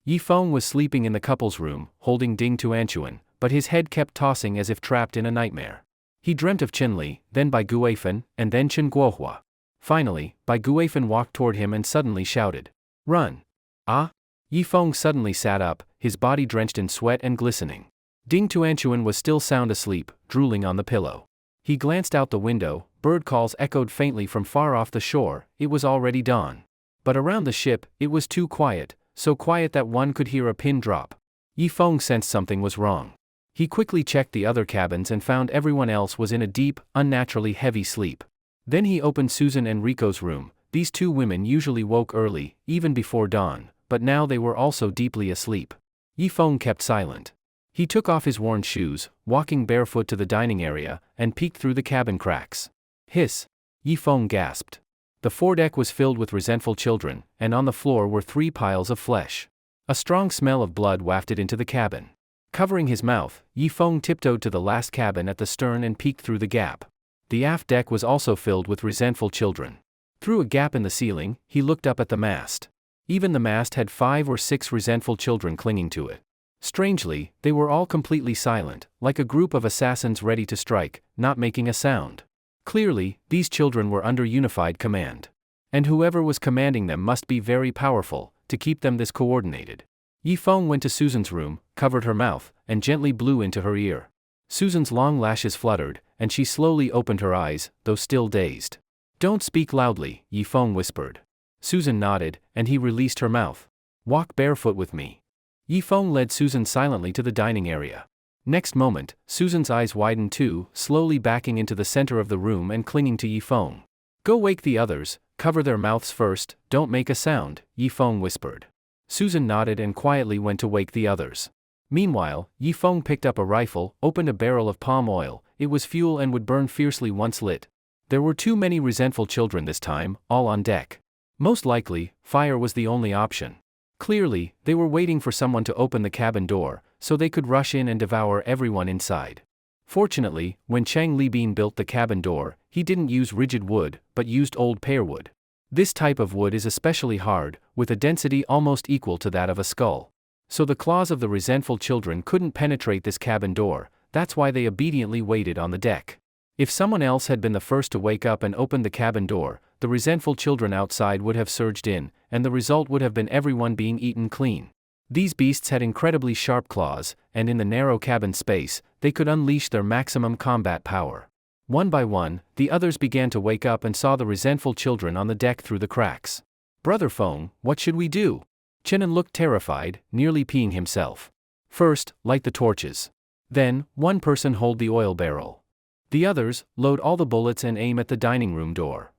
Yi Feng was sleeping in the couple's room, holding Ding Tuanchuan, but his head kept tossing as if trapped in a nightmare. He dreamt of Qinli, then Bai Guifan, and then Chen Guohua. Finally, Bai Guifan walked toward him and suddenly shouted, "Run!" Ah! Yi Feng suddenly sat up, his body drenched in sweat and glistening. Ding Tuanchuan was still sound asleep, drooling on the pillow. He glanced out the window, bird calls echoed faintly from far off the shore, it was already dawn. But around the ship, it was too quiet, so quiet that one could hear a pin drop. Yi Feng sensed something was wrong. He quickly checked the other cabins and found everyone else was in a deep, unnaturally heavy sleep. Then he opened Susan and Rico's room. These two women usually woke early, even before dawn, but now they were also deeply asleep. Yi Feng kept silent. He took off his worn shoes, walking barefoot to the dining area, and peeked through the cabin cracks. Hiss! Yi Feng gasped. The foredeck was filled with resentful children, and on the floor were 3 piles of flesh. A strong smell of blood wafted into the cabin. Covering his mouth, Yi Feng tiptoed to the last cabin at the stern and peeked through the gap. The aft deck was also filled with resentful children. Through a gap in the ceiling, he looked up at the mast. Even the mast had 5 or 6 resentful children clinging to it. Strangely, they were all completely silent, like a group of assassins ready to strike, not making a sound. Clearly, these children were under unified command. And whoever was commanding them must be very powerful, to keep them this coordinated. Yi Feng went to Susan's room, covered her mouth, and gently blew into her ear. Susan's long lashes fluttered, and she slowly opened her eyes, though still dazed. "Don't speak loudly," Yi Feng whispered. Susan nodded, and he released her mouth. "Walk barefoot with me." Yi Feng led Susan silently to the dining area. Next moment, Susan's eyes widened too, slowly backing into the center of the room and clinging to Yi Feng. "Go wake the others, cover their mouths first, don't make a sound," Yi Feng whispered. Susan nodded and quietly went to wake the others. Meanwhile, Yi Feng picked up a rifle, opened a barrel of palm oil. It was fuel and would burn fiercely once lit. There were too many resentful children this time, all on deck. Most likely, fire was the only option. Clearly, they were waiting for someone to open the cabin door, so they could rush in and devour everyone inside. Fortunately, when Chang Libin built the cabin door, he didn't use rigid wood, but used old pear wood. This type of wood is especially hard, with a density almost equal to that of a skull. So the claws of the resentful children couldn't penetrate this cabin door, that's why they obediently waited on the deck. If someone else had been the first to wake up and open the cabin door, the resentful children outside would have surged in, and the result would have been everyone being eaten clean. These beasts had incredibly sharp claws, and in the narrow cabin space, they could unleash their maximum combat power. One by one, the others began to wake up and saw the resentful children on the deck through the cracks. "Brother Feng, what should we do?" Chenin looked terrified, nearly peeing himself. "First, light the torches. Then, one person hold the oil barrel. The others, load all the bullets and aim at the dining room door.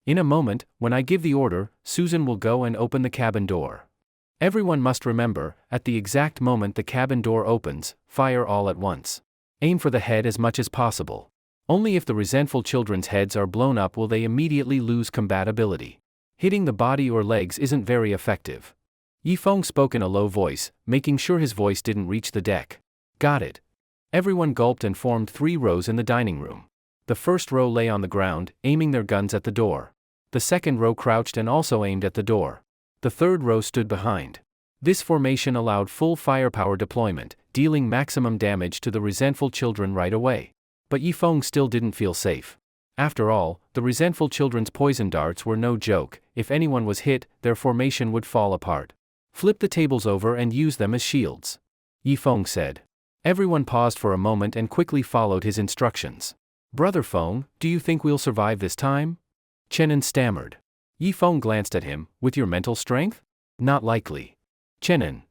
In a moment, when I give the order, Susan will go and open the cabin door. Everyone must remember, at the exact moment the cabin door opens, fire all at once. Aim for the head as much as possible. Only if the resentful children's heads are blown up will they immediately lose combatability. Hitting the body or legs isn't very effective." Yi Feng spoke in a low voice, making sure his voice didn't reach the deck. "Got it." Everyone gulped and formed 3 rows in the dining room. The first row lay on the ground, aiming their guns at the door. The second row crouched and also aimed at the door. The third row stood behind. This formation allowed full firepower deployment, dealing maximum damage to the resentful children right away. But Yifeng still didn't feel safe. After all, the resentful children's poison darts were no joke. If anyone was hit, their formation would fall apart. Flip the tables over and use them as shields, Yifeng said. Everyone paused for a moment and quickly followed his instructions. Brother Feng, do you think we'll survive this time? Chenin stammered. Yifeng glanced at him. With your mental strength? Not likely. Chenin.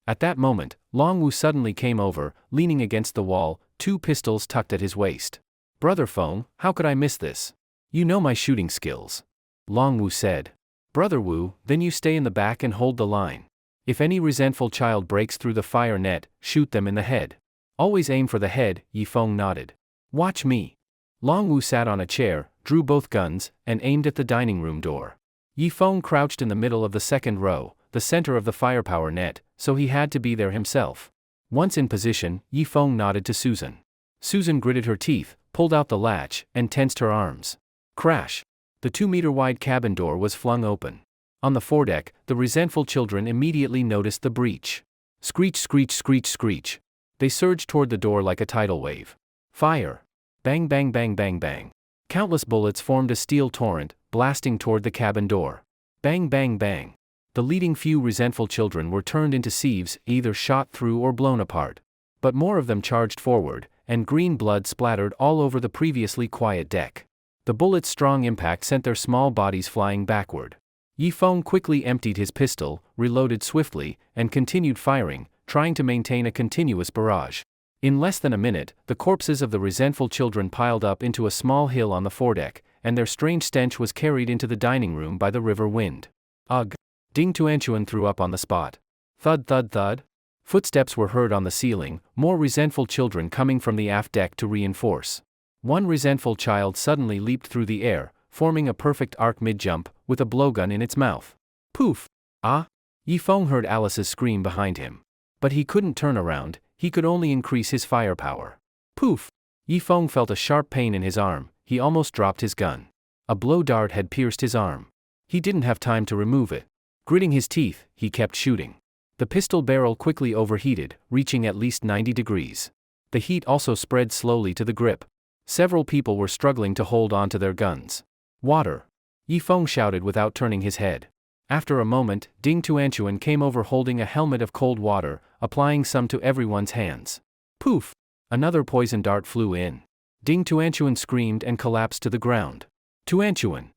At that moment, Longwu suddenly came over, leaning against the wall, 2 pistols tucked at his waist. Brother Feng, how could I miss this? You know my shooting skills. Longwu said. Brother Wu, then you stay in the back and hold the line. If any resentful child breaks through the fire net, shoot them in the head. Always aim for the head, Yifeng nodded. Watch me. Longwu sat on a chair, drew both guns, and aimed at the dining room door. Yifeng crouched in the middle of the second row, the center of the firepower net, so he had to be there himself. Once in position, Yifeng nodded to Susan. Susan gritted her teeth, pulled out the latch, and tensed her arms. Crash! The 2-meter-wide cabin door was flung open. On the foredeck, the resentful children immediately noticed the breach. Screech, screech, screech, screech. They surged toward the door like a tidal wave. Fire! Bang, bang, bang, bang, bang. Countless bullets formed a steel torrent, blasting toward the cabin door. Bang, bang, bang. The leading few resentful children were turned into sieves, either shot through or blown apart. But more of them charged forward, and green blood splattered all over the previously quiet deck. The bullet's strong impact sent their small bodies flying backward. Yifeng quickly emptied his pistol, reloaded swiftly, and continued firing, trying to maintain a continuous barrage. In less than a minute, the corpses of the resentful children piled up into a small hill on the foredeck, and their strange stench was carried into the dining room by the river wind. Ugh! Ding Tuanchuan threw up on the spot. Thud, thud, thud. Footsteps were heard on the ceiling, more resentful children coming from the aft deck to reinforce. One resentful child suddenly leaped through the air, forming a perfect arc mid-jump, with a blowgun in its mouth. Poof! Ah! Yifeng heard Alice's scream behind him. But he couldn't turn around, he could only increase his firepower. Poof! Yifeng felt a sharp pain in his arm, he almost dropped his gun. A blow dart had pierced his arm. He didn't have time to remove it. Gritting his teeth, he kept shooting. The pistol barrel quickly overheated, reaching at least 90 degrees. The heat also spread slowly to the grip. Several people were struggling to hold on to their guns. Water! Yifeng shouted without turning his head. After a moment, Ding Tuanchuan came over holding a helmet of cold water, applying some to everyone's hands. Poof! Another poison dart flew in. Ding Tuanchuan screamed and collapsed to the ground. Tuanchuan!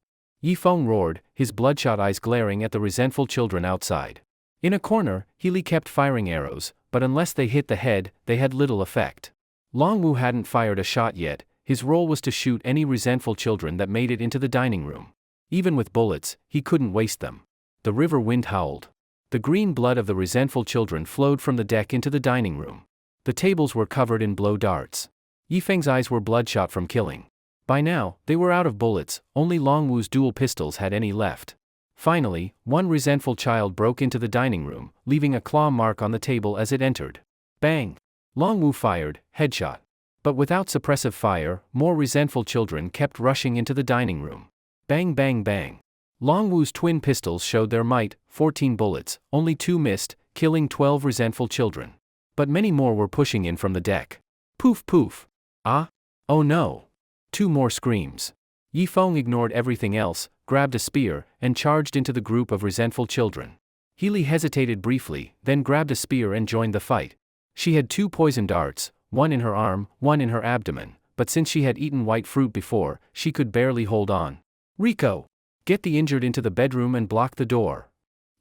Yifeng roared, his bloodshot eyes glaring at the resentful children outside. In a corner, Healy kept firing arrows, but unless they hit the head, they had little effect. Longwu hadn't fired a shot yet, his role was to shoot any resentful children that made it into the dining room. Even with bullets, he couldn't waste them. The river wind howled. The green blood of the resentful children flowed from the deck into the dining room. The tables were covered in blow darts. Yifeng's eyes were bloodshot from killing. By now, they were out of bullets, only Longwu's dual pistols had any left. Finally, one resentful child broke into the dining room, leaving a claw mark on the table as it entered. Bang! Longwu fired, headshot. But without suppressive fire, more resentful children kept rushing into the dining room. Bang, bang, bang. Longwu's twin pistols showed their might, 14 bullets, only 2 missed, killing 12 resentful children. But many more were pushing in from the deck. Poof, poof. Ah! Oh no! 2 more screams. Yifeng ignored everything else, grabbed a spear, and charged into the group of resentful children. Healy hesitated briefly, then grabbed a spear and joined the fight. She had 2 poison darts, one in her arm, one in her abdomen, but since she had eaten white fruit before, she could barely hold on. Rico! Get the injured into the bedroom and block the door.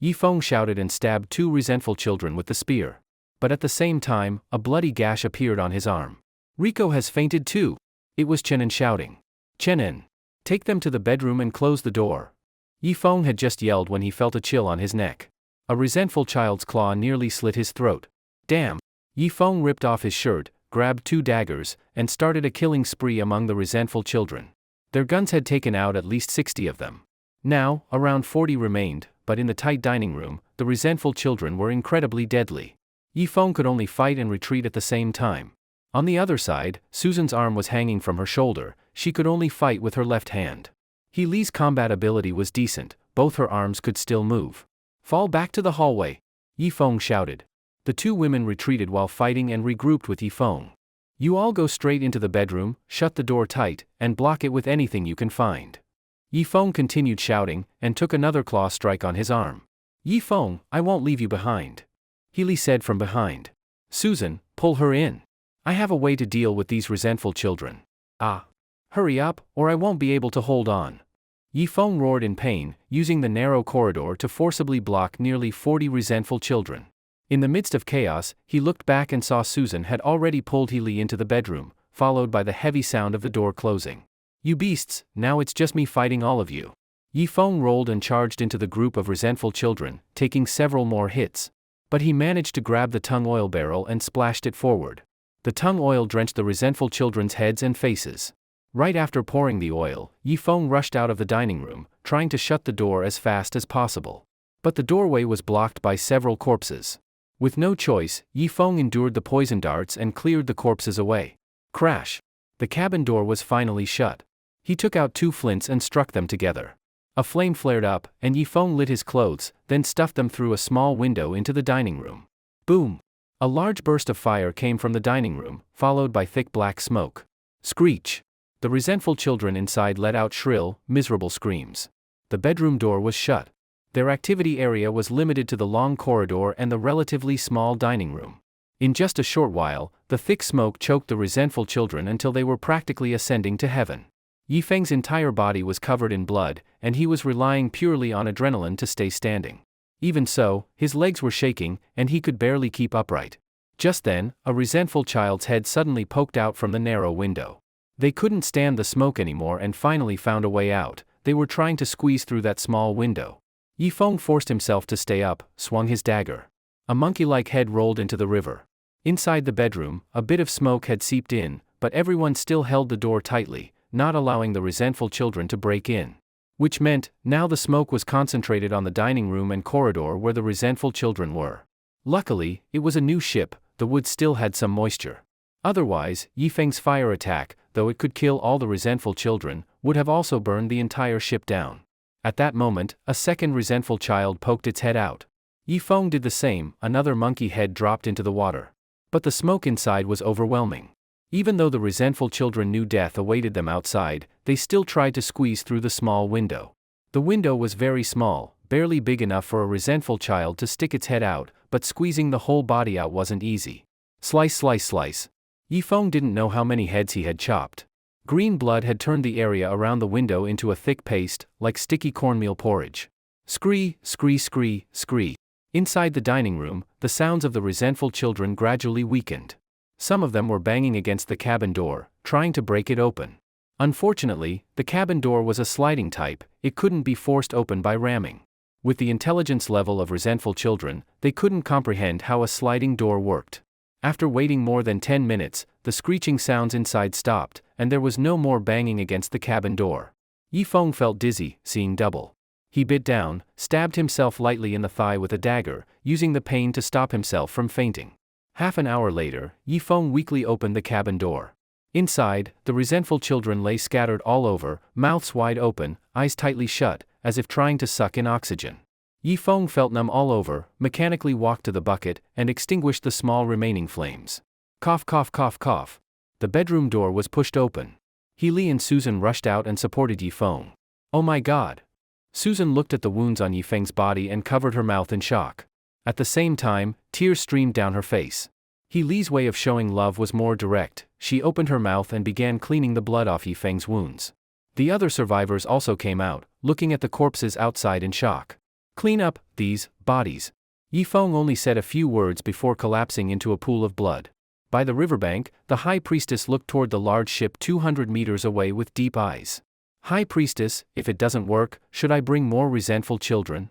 Yifeng shouted and stabbed 2 resentful children with the spear. But at the same time, a bloody gash appeared on his arm. Rico has fainted too. It was Chenin shouting. Chenin! Take them to the bedroom and close the door. Yifeng had just yelled when he felt a chill on his neck. A resentful child's claw nearly slit his throat. Damn! Yifeng ripped off his shirt, grabbed 2 daggers, and started a killing spree among the resentful children. Their guns had taken out at least 60 of them. Now, around 40 remained, but in the tight dining room, the resentful children were incredibly deadly. Yifeng could only fight and retreat at the same time. On the other side, Susan's arm was hanging from her shoulder, she could only fight with her left hand. He Li's combat ability was decent, both her arms could still move. Fall back to the hallway, Yifeng shouted. The two women retreated while fighting and regrouped with Yifeng. You all go straight into the bedroom, shut the door tight, and block it with anything you can find. Yifeng continued shouting, and took another claw strike on his arm. Yifeng, I won't leave you behind, Healy said from behind. Susan, pull her in. I have a way to deal with these resentful children. Ah. Hurry up, or I won't be able to hold on. Yifeng roared in pain, using the narrow corridor to forcibly block nearly 40 resentful children. In the midst of chaos, he looked back and saw Susan had already pulled Healy into the bedroom, followed by the heavy sound of the door closing. You beasts, now it's just me fighting all of you. Yifeng rolled and charged into the group of resentful children, taking several more hits. But he managed to grab the tung oil barrel and splashed it forward. The tung oil drenched the resentful children's heads and faces. Right after pouring the oil, Yifeng rushed out of the dining room, trying to shut the door as fast as possible. But the doorway was blocked by several corpses. With no choice, Yifeng endured the poison darts and cleared the corpses away. Crash! The cabin door was finally shut. He took out 2 flints and struck them together. A flame flared up, and Yifeng lit his clothes, then stuffed them through a small window into the dining room. Boom! A large burst of fire came from the dining room, followed by thick black smoke. Screech! The resentful children inside let out shrill, miserable screams. The bedroom door was shut. Their activity area was limited to the long corridor and the relatively small dining room. In just a short while, the thick smoke choked the resentful children until they were practically ascending to heaven. Yifeng's entire body was covered in blood, and he was relying purely on adrenaline to stay standing. Even so, his legs were shaking, and he could barely keep upright. Just then, a resentful child's head suddenly poked out from the narrow window. They couldn't stand the smoke anymore and finally found a way out. They were trying to squeeze through that small window. Yifeng forced himself to stay up, swung his dagger. A monkey-like head rolled into the river. Inside the bedroom, a bit of smoke had seeped in, but everyone still held the door tightly, not allowing the resentful children to break in. Which meant, now the smoke was concentrated on the dining room and corridor where the resentful children were. Luckily, it was a new ship, the wood still had some moisture. Otherwise, Yifeng's fire attack, though it could kill all the resentful children, would have also burned the entire ship down. At that moment, a second resentful child poked its head out. Yifeng did the same, another monkey head dropped into the water. But the smoke inside was overwhelming. Even though the resentful children knew death awaited them outside, they still tried to squeeze through the small window. The window was very small, barely big enough for a resentful child to stick its head out, but squeezing the whole body out wasn't easy. Slice, slice, slice. Yifeng didn't know how many heads he had chopped. Green blood had turned the area around the window into a thick paste, like sticky cornmeal porridge. Scree, scree, scree, scree. Inside the dining room, the sounds of the resentful children gradually weakened. Some of them were banging against the cabin door, trying to break it open. Unfortunately, the cabin door was a sliding type, it couldn't be forced open by ramming. With the intelligence level of resentful children, they couldn't comprehend how a sliding door worked. After waiting more than 10 minutes, the screeching sounds inside stopped, and there was no more banging against the cabin door. Yifeng felt dizzy, seeing double. He bit down, stabbed himself lightly in the thigh with a dagger, using the pain to stop himself from fainting. Half an hour later, Yifeng weakly opened the cabin door. Inside, the resentful children lay scattered all over, mouths wide open, eyes tightly shut, as if trying to suck in oxygen. Yifeng felt numb all over, mechanically walked to the bucket, and extinguished the small remaining flames. Cough, cough, cough, cough. The bedroom door was pushed open. Healy and Susan rushed out and supported Yifeng. Oh my god. Susan looked at the wounds on Yifeng's body and covered her mouth in shock. At the same time, tears streamed down her face. Healy's way of showing love was more direct. She opened her mouth and began cleaning the blood off Yifeng's wounds. The other survivors also came out, looking at the corpses outside in shock. Clean up these bodies. Yifeng only said a few words before collapsing into a pool of blood. By the riverbank, the High Priestess looked toward the large ship 200 meters away with deep eyes. High Priestess, if it doesn't work, should I bring more resentful children?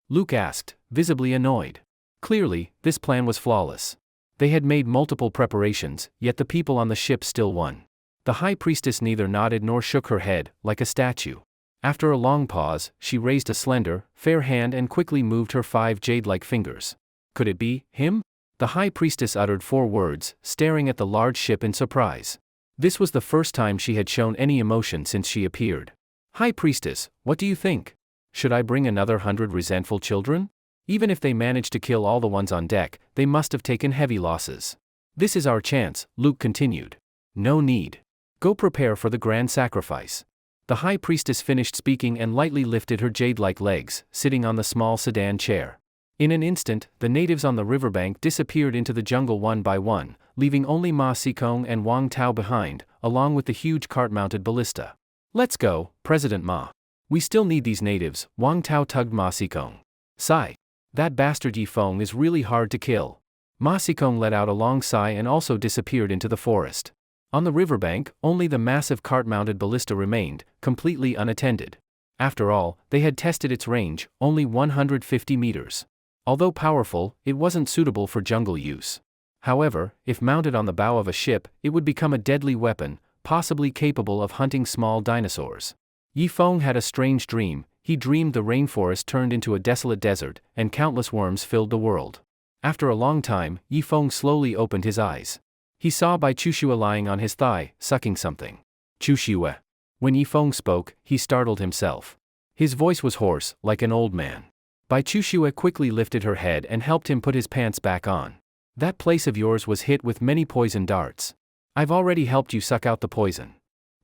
Luke asked, visibly annoyed. Clearly, this plan was flawless. They had made multiple preparations, yet the people on the ship still won. The High Priestess neither nodded nor shook her head, like a statue. After a long pause, she raised a slender, fair hand and quickly moved her 5 jade-like fingers. Could it be him? The High Priestess uttered 4 words, staring at the large ship in surprise. This was the first time she had shown any emotion since she appeared. High Priestess, what do you think? Should I bring another 100 resentful children? Even if they manage to kill all the ones on deck, they must have taken heavy losses. This is our chance, Luke continued. No need. Go prepare for the grand sacrifice. The High Priestess finished speaking and lightly lifted her jade-like legs, sitting on the small sedan chair. In an instant, the natives on the riverbank disappeared into the jungle one by one, leaving only Ma Sikong and Wang Tao behind, along with the huge cart-mounted ballista. Let's go, President Ma. We still need these natives, Wang Tao tugged Ma Sikong. Sigh. That bastard Yi Feng is really hard to kill. Ma Sikong let out a long sigh and also disappeared into the forest. On the riverbank, only the massive cart-mounted ballista remained, completely unattended. After all, they had tested its range, only 150 meters. Although powerful, it wasn't suitable for jungle use. However, if mounted on the bow of a ship, it would become a deadly weapon, possibly capable of hunting small dinosaurs. Yi Feng had a strange dream. He dreamed the rainforest turned into a desolate desert, and countless worms filled the world. After a long time, Yi Feng slowly opened his eyes. He saw Bai Chushua lying on his thigh, sucking something. Chushua. When Yi Feng spoke, he startled himself. His voice was hoarse, like an old man. Bai Chushua quickly lifted her head and helped him put his pants back on. That place of yours was hit with many poison darts. I've already helped you suck out the poison.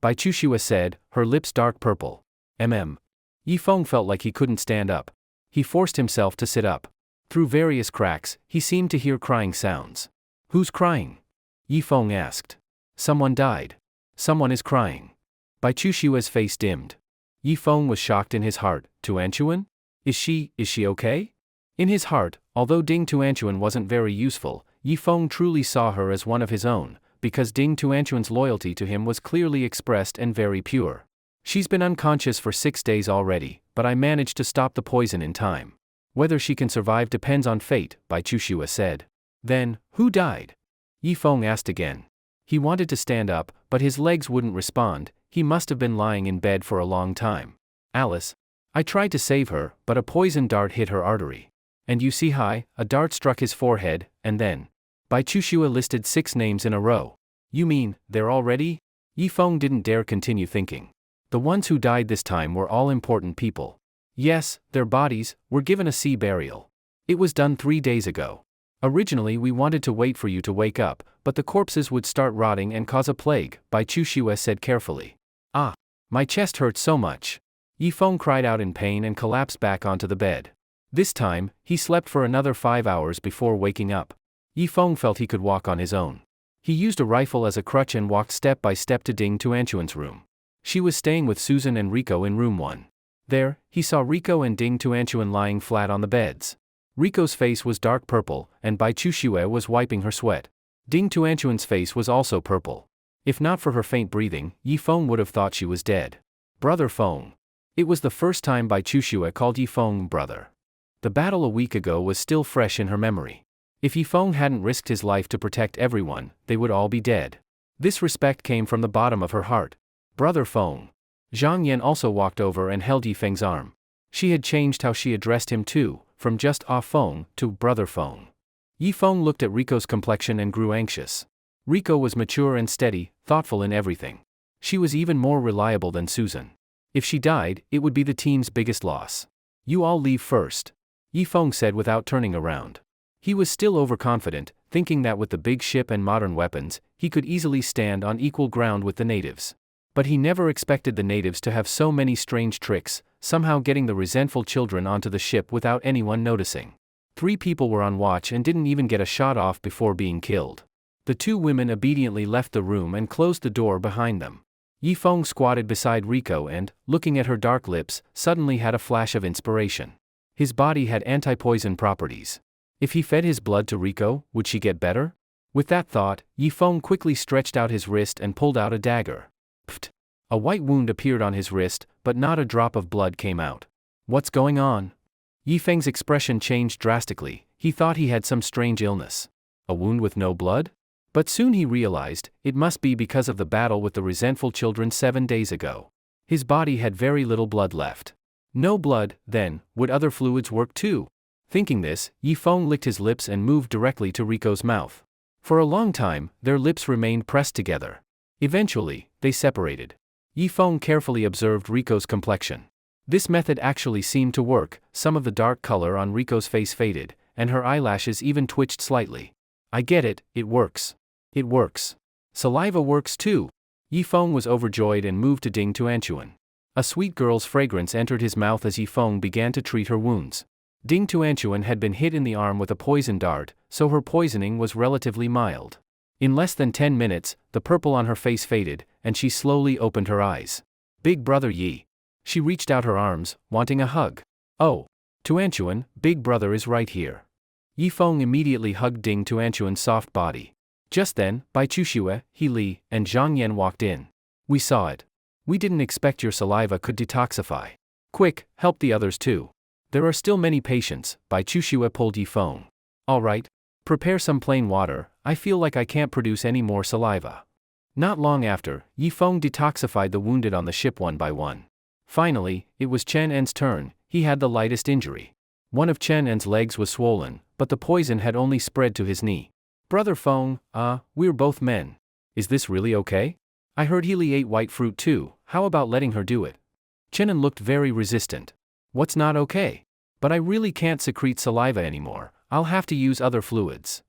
Bai Chushua said, her lips dark purple. Yi Feng felt like he couldn't stand up. He forced himself to sit up. Through various cracks, he seemed to hear crying sounds. Who's crying? Yi Feng asked. Someone died. Someone is crying. Bai Chushua's face dimmed. Yi Feng was shocked in his heart. Tuanchuan? Is she okay? In his heart, although Ding Tuanchuan wasn't very useful, Yi Feng truly saw her as one of his own, because Ding Tuanchuan's loyalty to him was clearly expressed and very pure. She's been unconscious for 6 days already, but I managed to stop the poison in time. Whether she can survive depends on fate, Bai Chushua said. Then, who died? Yi Feng asked again. He wanted to stand up, but his legs wouldn't respond. He must have been lying in bed for a long time. Alice. I tried to save her, but a poison dart hit her artery. And you see a dart struck his forehead, and then. Bai Chushua listed 6 names in a row. You mean, they're already? Yi Feng didn't dare continue thinking. The ones who died this time were all important people. Yes, their bodies were given a sea burial. It was done 3 days ago. Originally we wanted to wait for you to wake up, but the corpses would start rotting and cause a plague, Bai Chushua said carefully. Ah, my chest hurts so much. Yi Feng cried out in pain and collapsed back onto the bed. This time, he slept for another 5 hours before waking up. Yi Feng felt he could walk on his own. He used a rifle as a crutch and walked step by step to Ding Tuanchuan's room. She was staying with Susan and Rico in room 1. There, he saw Rico and Ding Tuanchuan lying flat on the beds. Rico's face was dark purple, and Bai Chushua was wiping her sweat. Ding Tuanchuan's face was also purple. If not for her faint breathing, Yi Feng would have thought she was dead. Brother Feng. It was the first time Bai Chushua called Yi Feng brother. The battle a week ago was still fresh in her memory. If Yi Feng hadn't risked his life to protect everyone, they would all be dead. This respect came from the bottom of her heart. Brother Feng. Zhang Yan also walked over and held Yi Feng's arm. She had changed how she addressed him too, from just Ah Feng to Brother Feng. Yi Feng looked at Rico's complexion and grew anxious. Rico was mature and steady, thoughtful in everything. She was even more reliable than Susan. If she died, it would be the team's biggest loss. You all leave first. Yi Feng said without turning around. He was still overconfident, thinking that with the big ship and modern weapons, he could easily stand on equal ground with the natives. But he never expected the natives to have so many strange tricks, somehow getting the resentful children onto the ship without anyone noticing. 3 people were on watch and didn't even get a shot off before being killed. The 2 women obediently left the room and closed the door behind them. Yi Feng squatted beside Rico and, looking at her dark lips, suddenly had a flash of inspiration. His body had anti-poison properties. If he fed his blood to Rico, would she get better? With that thought, Yi Feng quickly stretched out his wrist and pulled out a dagger. Pfft! A white wound appeared on his wrist, but not a drop of blood came out. What's going on? Yi Feng's expression changed drastically. He thought he had some strange illness. A wound with no blood? But soon he realized, it must be because of the battle with the resentful children 7 days ago. His body had very little blood left. No blood, then, would other fluids work too? Thinking this, Yi Feng licked his lips and moved directly to Rico's mouth. For a long time, their lips remained pressed together. Eventually, they separated. Yifeng carefully observed Riko's complexion. This method actually seemed to work. Some of the dark color on Riko's face faded, and her eyelashes even twitched slightly. I get it, it works. It works. Saliva works too. Yifeng was overjoyed and moved to Ding Tuanchuan. A sweet girl's fragrance entered his mouth as Yifeng began to treat her wounds. Ding Tuanchuan had been hit in the arm with a poison dart, so her poisoning was relatively mild. In less than 10 minutes, the purple on her face faded, and she slowly opened her eyes. Big brother Yi. She reached out her arms, wanting a hug. Oh. Tuanchuan, big brother is right here. Yifeng immediately hugged Ding Tuanchuan's soft body. Just then, Bai Chuxue, He Li, and Zhang Yan walked in. We saw it. We didn't expect your saliva could detoxify. Quick, help the others too. There are still many patients. Bai Chuxue pulled Yifeng. All right. Prepare some plain water, I feel like I can't produce any more saliva. Not long after, Yifeng detoxified the wounded on the ship one by one. Finally, it was Chen En's turn. He had the lightest injury. One of Chen En's legs was swollen, but the poison had only spread to his knee. Brother Feng, we're both men. Is this really okay? I heard Healy ate white fruit too, how about letting her do it? Chen En looked very resistant. What's not okay? But I really can't secrete saliva anymore, I'll have to use other fluids.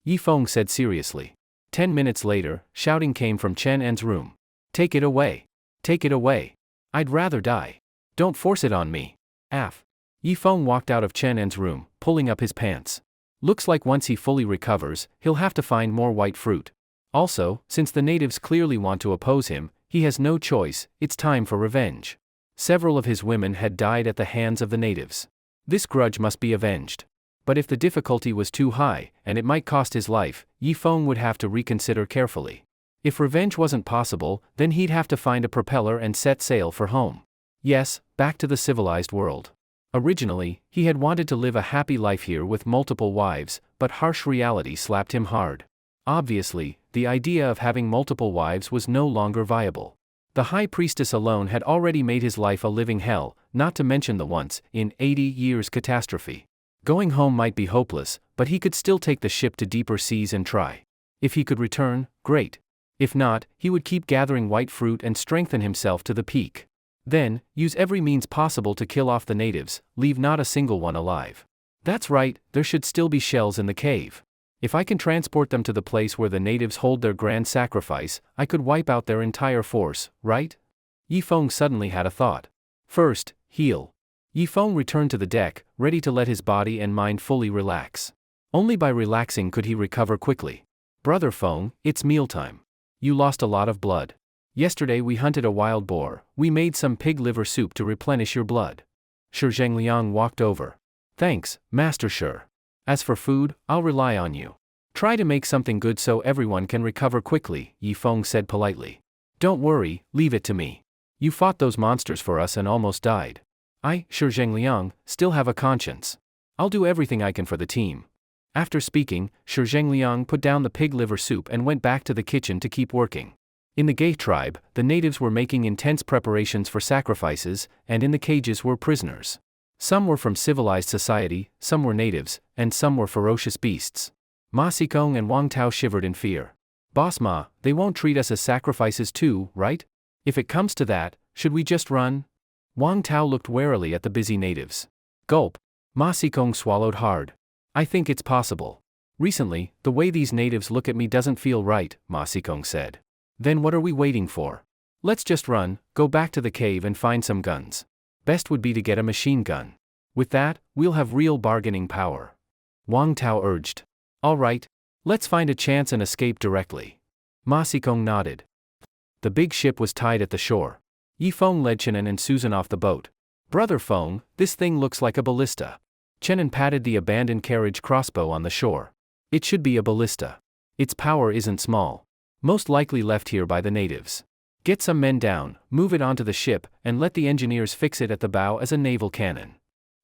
Yifeng said seriously. 10 minutes later, shouting came from Chen En's room. Take it away. Take it away. I'd rather die. Don't force it on me. Af. Yifeng walked out of Chen En's room, pulling up his pants. Looks like once he fully recovers, he'll have to find more white fruit. Also, since the natives clearly want to oppose him, he has no choice, it's time for revenge. Several of his women had died at the hands of the natives. This grudge must be avenged. But if the difficulty was too high, and it might cost his life, Yifeng would have to reconsider carefully. If revenge wasn't possible, then he'd have to find a propeller and set sail for home. Yes, back to the civilized world. Originally, he had wanted to live a happy life here with multiple wives, but harsh reality slapped him hard. Obviously, the idea of having multiple wives was no longer viable. The high priestess alone had already made his life a living hell, not to mention the once, in 80 years catastrophe. Going home might be hopeless, but he could still take the ship to deeper seas and try. If he could return, great. If not, he would keep gathering white fruit and strengthen himself to the peak. Then, use every means possible to kill off the natives, leave not a single one alive. That's right, there should still be shells in the cave. If I can transport them to the place where the natives hold their grand sacrifice, I could wipe out their entire force, right? Yifeng suddenly had a thought. First, heal. Yifeng returned to the deck, ready to let his body and mind fully relax. Only by relaxing could he recover quickly. Brother Feng, it's mealtime. You lost a lot of blood. Yesterday we hunted a wild boar, we made some pig liver soup to replenish your blood. Shi Zhengliang walked over. Thanks, Master Shi. As for food, I'll rely on you. Try to make something good so everyone can recover quickly, Yifeng said politely. Don't worry, leave it to me. You fought those monsters for us and almost died. I, Shi Zhengliang, still have a conscience. I'll do everything I can for the team. After speaking, Shi Zhengliang put down the pig liver soup and went back to the kitchen to keep working. In the Gay tribe, the natives were making intense preparations for sacrifices, and in the cages were prisoners. Some were from civilized society, some were natives, and some were ferocious beasts. Ma Xikong and Wang Tao shivered in fear. Boss Ma, they won't treat us as sacrifices too, right? If it comes to that, should we just run? Wang Tao looked warily at the busy natives. Gulp. Ma Xikong swallowed hard. I think it's possible. Recently, the way these natives look at me doesn't feel right, Ma Xikong said. Then what are we waiting for? Let's just run, go back to the cave and find some guns. Best would be to get a machine gun. With that, we'll have real bargaining power. Wang Tao urged. All right, let's find a chance and escape directly. Ma Xikong nodded. The big ship was tied at the shore. Yifeng led Chenin and Susan off the boat. Brother Feng, this thing looks like a ballista. Chenin patted the abandoned carriage crossbow on the shore. It should be a ballista. Its power isn't small. Most likely left here by the natives. Get some men down, move it onto the ship, and let the engineers fix it at the bow as a naval cannon.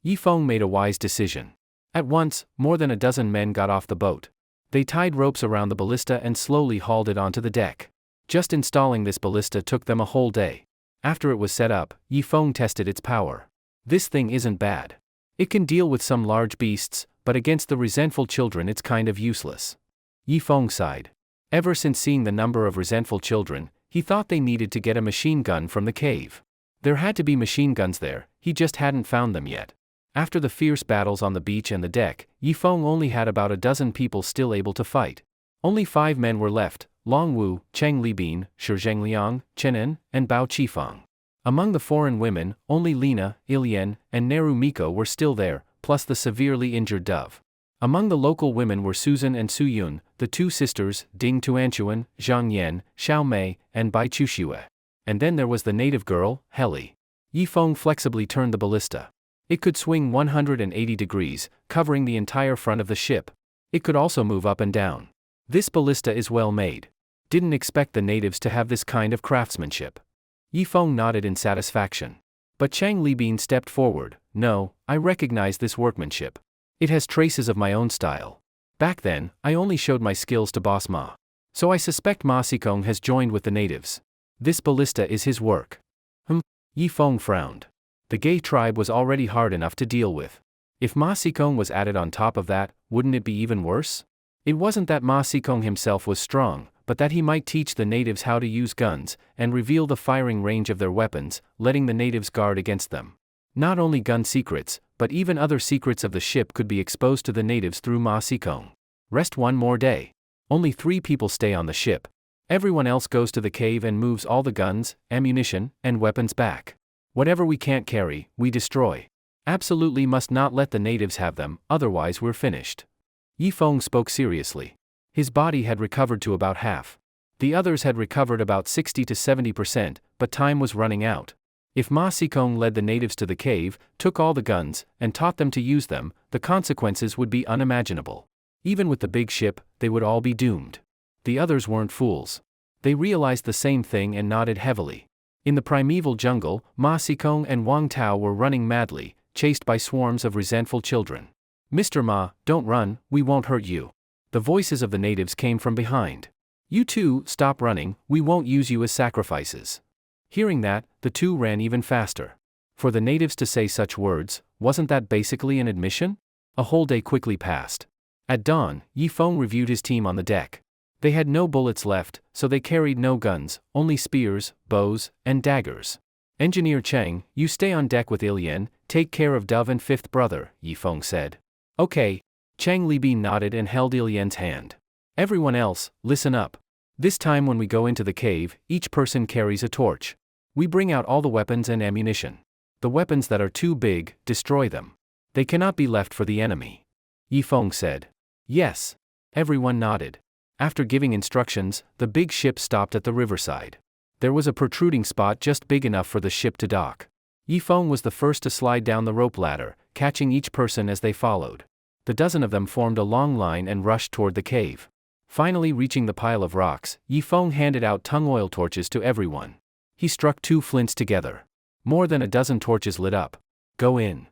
Yifeng made a wise decision. At once, more than a dozen men got off the boat. They tied ropes around the ballista and slowly hauled it onto the deck. Just installing this ballista took them a whole day. After it was set up, Yifeng tested its power. This thing isn't bad. It can deal with some large beasts, but against the resentful children it's kind of useless. Yifeng sighed. Ever since seeing the number of resentful children, He thought they needed to get a machine gun from the cave. There had to be machine guns there, he just hadn't found them yet. After the fierce battles on the beach and the deck, Yifeng only had about a dozen people still able to fight. Only 5 men were left: Long Wu, Cheng Libin, Shi Zhengliang, Chen En, and Bao Qifeng. Among the foreign women, only Lina, Ilian, and Neru Miko were still there, plus the severely injured Dove. Among the local women were Susan and Su Yun, the 2 sisters, Ding Tuanchuan, Zhang Yan, Xiao Mei, and Bai Chuxue. And then there was the native girl, Heli. Yifeng flexibly turned the ballista. It could swing 180 degrees, covering the entire front of the ship. It could also move up and down. This ballista is well made. Didn't expect the natives to have this kind of craftsmanship. Yifeng nodded in satisfaction. But Cheng Libin stepped forward. No, I recognize this workmanship. It has traces of my own style. Back then, I only showed my skills to Boss Ma. So I suspect Ma Xikong has joined with the natives. This ballista is his work. Yifeng frowned. The gay tribe was already hard enough to deal with. If Ma Xikong was added on top of that, wouldn't it be even worse? It wasn't that Ma Xikong himself was strong, but that he might teach the natives how to use guns, and reveal the firing range of their weapons, letting the natives guard against them. Not only gun secrets, but even other secrets of the ship could be exposed to the natives through Ma Xikong. Rest one more day. Only 3 people stay on the ship. Everyone else goes to the cave and moves all the guns, ammunition, and weapons back. Whatever we can't carry, we destroy. Absolutely must not let the natives have them, otherwise we're finished. Yifeng spoke seriously. His body had recovered to about half. The others had recovered about 60 to 70%, but time was running out. If Ma Xikong led the natives to the cave, took all the guns, and taught them to use them, the consequences would be unimaginable. Even with the big ship, they would all be doomed. The others weren't fools. They realized the same thing and nodded heavily. In the primeval jungle, Ma Xikong and Wang Tao were running madly, chased by swarms of resentful children. Mr. Ma, don't run, we won't hurt you. The voices of the natives came from behind. You two, stop running, we won't use you as sacrifices. Hearing that, the 2 ran even faster. For the natives to say such words, wasn't that basically an admission? A whole day quickly passed. At dawn, Yifeng reviewed his team on the deck. They had no bullets left, so they carried no guns, only spears, bows, and daggers. Engineer Cheng, you stay on deck with Ilian, take care of Dove and 5th brother, Yifeng said. Okay. Cheng Libin nodded and held Ilian's hand. Everyone else, listen up. This time when we go into the cave, each person carries a torch. We bring out all the weapons and ammunition. The weapons that are too big, destroy them. They cannot be left for the enemy. Yifeng said. Yes. Everyone nodded. After giving instructions, the big ship stopped at the riverside. There was a protruding spot just big enough for the ship to dock. Yifeng was the first to slide down the rope ladder, catching each person as they followed. The dozen of them formed a long line and rushed toward the cave. Finally reaching the pile of rocks, Yifeng handed out tung oil torches to everyone. He struck 2 flints together. More than a dozen torches lit up. Go in.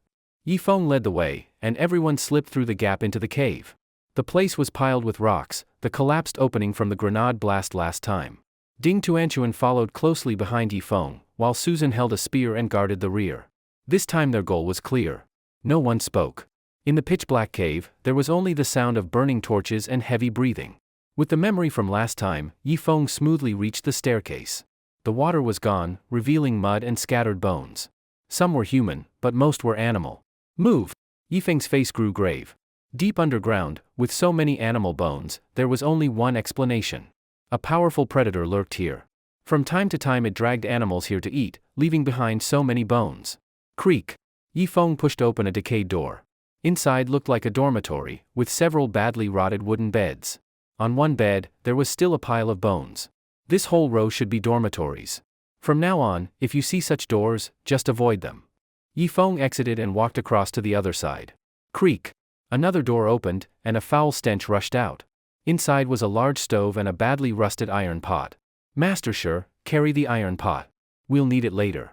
Yifeng led the way, and everyone slipped through the gap into the cave. The place was piled with rocks, the collapsed opening from the grenade blast last time. Ding Tuanchuan followed closely behind Yifeng, while Susan held a spear and guarded the rear. This time their goal was clear. No one spoke. In the pitch-black cave, there was only the sound of burning torches and heavy breathing. With the memory from last time, Yifeng smoothly reached the staircase. The water was gone, revealing mud and scattered bones. Some were human, but most were animal. Move! Yifeng's face grew grave. Deep underground, with so many animal bones, there was only one explanation. A powerful predator lurked here. From time to time it dragged animals here to eat, leaving behind so many bones. Creak! Yifeng pushed open a decayed door. Inside looked like a dormitory, with several badly rotted wooden beds. On one bed, there was still a pile of bones. This whole row should be dormitories. From now on, if you see such doors, just avoid them. Yifeng exited and walked across to the other side. Creak! Another door opened, and a foul stench rushed out. Inside was a large stove and a badly rusted iron pot. Master Shi, carry the iron pot. We'll need it later.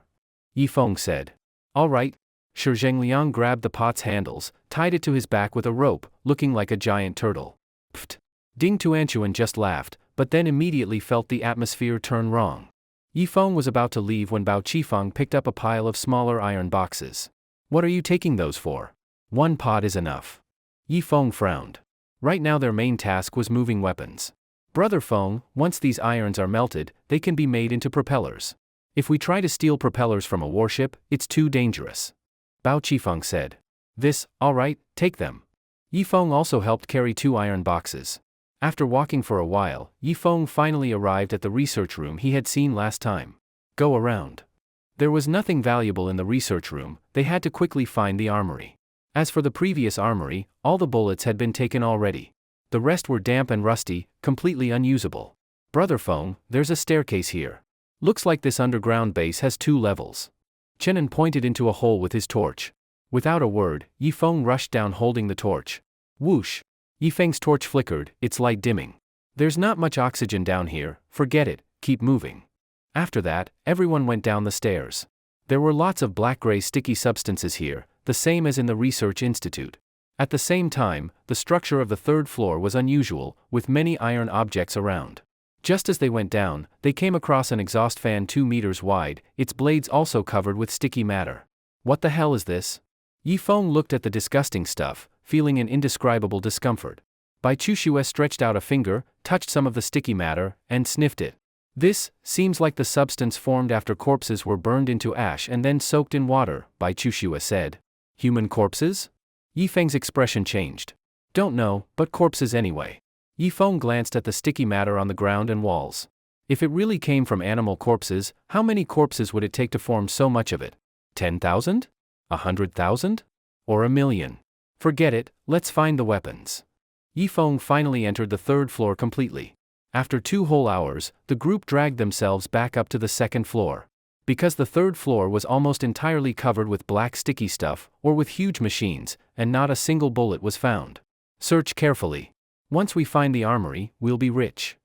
Yifeng said. All right. Shi Zhengliang grabbed the pot's handles, tied it to his back with a rope, looking like a giant turtle. Pfft! Ding Tuanchuan just laughed, but then immediately felt the atmosphere turn wrong. Yifeng was about to leave when Bao Qifeng picked up a pile of smaller iron boxes. What are you taking those for? 1 pot is enough. Yifeng frowned. Right now their main task was moving weapons. Brother Feng, once these irons are melted, they can be made into propellers. If we try to steal propellers from a warship, it's too dangerous. Bao Qifeng said. This, alright, take them. Yifeng also helped carry 2 iron boxes. After walking for a while, Yifeng finally arrived at the research room he had seen last time. Go around. There was nothing valuable in the research room, they had to quickly find the armory. As for the previous armory, all the bullets had been taken already. The rest were damp and rusty, completely unusable. Brother Feng, there's a staircase here. Looks like this underground base has 2 levels. Chenin pointed into a hole with his torch. Without a word, Yifeng rushed down holding the torch. Whoosh! Yifeng's torch flickered, its light dimming. There's not much oxygen down here, forget it, keep moving. After that, everyone went down the stairs. There were lots of black-gray sticky substances here, the same as in the research institute. At the same time, the structure of the 3rd floor was unusual, with many iron objects around. Just as they went down, they came across an exhaust fan 2 meters wide, its blades also covered with sticky matter. What the hell is this? Yifeng looked at the disgusting stuff, feeling an indescribable discomfort. Bai Chushue stretched out a finger, touched some of the sticky matter, and sniffed it. This seems like the substance formed after corpses were burned into ash and then soaked in water, Bai Chushue said. Human corpses? Yifeng's expression changed. Don't know, but corpses anyway. Yifeng glanced at the sticky matter on the ground and walls. If it really came from animal corpses, how many corpses would it take to form so much of it? 10,000? 100,000? Or 1,000,000? Forget it, let's find the weapons. Yifeng finally entered the 3rd floor completely. After 2 whole hours, the group dragged themselves back up to the 2nd floor. Because the 3rd floor was almost entirely covered with black sticky stuff, or with huge machines, and not a single bullet was found. Search carefully. Once we find the armory, we'll be rich.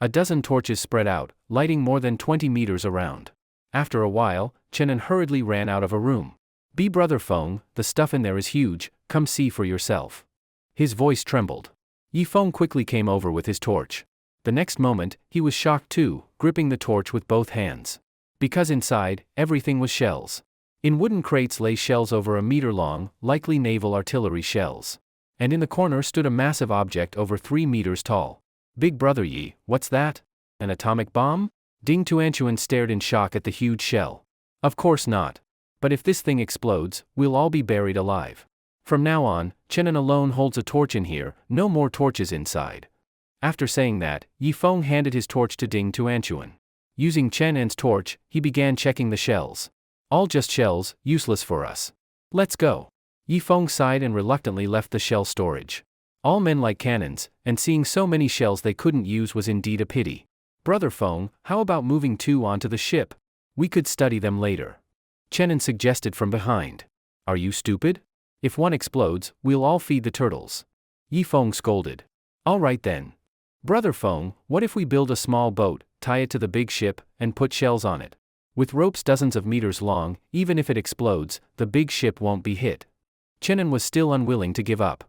A dozen torches spread out, lighting more than 20 meters around. After a while, Chenin hurriedly ran out of a room. Be Brother Feng, the stuff in there is huge, come see for yourself. His voice trembled. Yifeng quickly came over with his torch. The next moment, he was shocked too, gripping the torch with both hands. Because inside, everything was shells. In wooden crates lay shells over a meter long, likely naval artillery shells. And in the corner stood a massive object over 3 meters tall. Big Brother Yi, what's that? An atomic bomb? Ding Tuanchuan stared in shock at the huge shell. Of course not. But if this thing explodes, we'll all be buried alive. From now on, Chenin alone holds a torch in here, no more torches inside. After saying that, Yifeng handed his torch to Ding Tuanchuan. Using Chenin's torch, he began checking the shells. All just shells, useless for us. Let's go. Yifeng sighed and reluctantly left the shell storage. All men like cannons, and seeing so many shells they couldn't use was indeed a pity. Brother Feng, how about moving 2 onto the ship? We could study them later. Chenin suggested from behind. Are you stupid? If one explodes, we'll all feed the turtles. Yifeng scolded. Alright then. Brother Feng, what if we build a small boat, tie it to the big ship, and put shells on it? With ropes dozens of meters long, even if it explodes, the big ship won't be hit. Chenin was still unwilling to give up.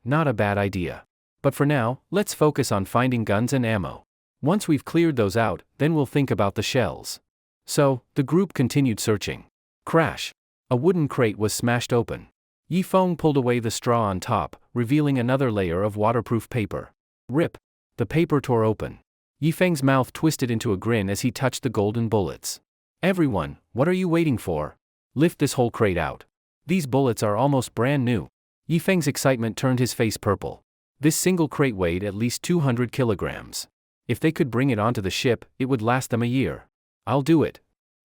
Not a bad idea. But for now, let's focus on finding guns and ammo. Once we've cleared those out, then we'll think about the shells. So, the group continued searching. Crash! A wooden crate was smashed open. Yifeng pulled away the straw on top, revealing another layer of waterproof paper. Rip! The paper tore open. Yifeng's mouth twisted into a grin as he touched the golden bullets. Everyone, what are you waiting for? Lift this whole crate out. These bullets are almost brand new. Yifeng's excitement turned his face purple. This single crate weighed at least 200 kilograms. If they could bring it onto the ship, it would last them a year. I'll do it.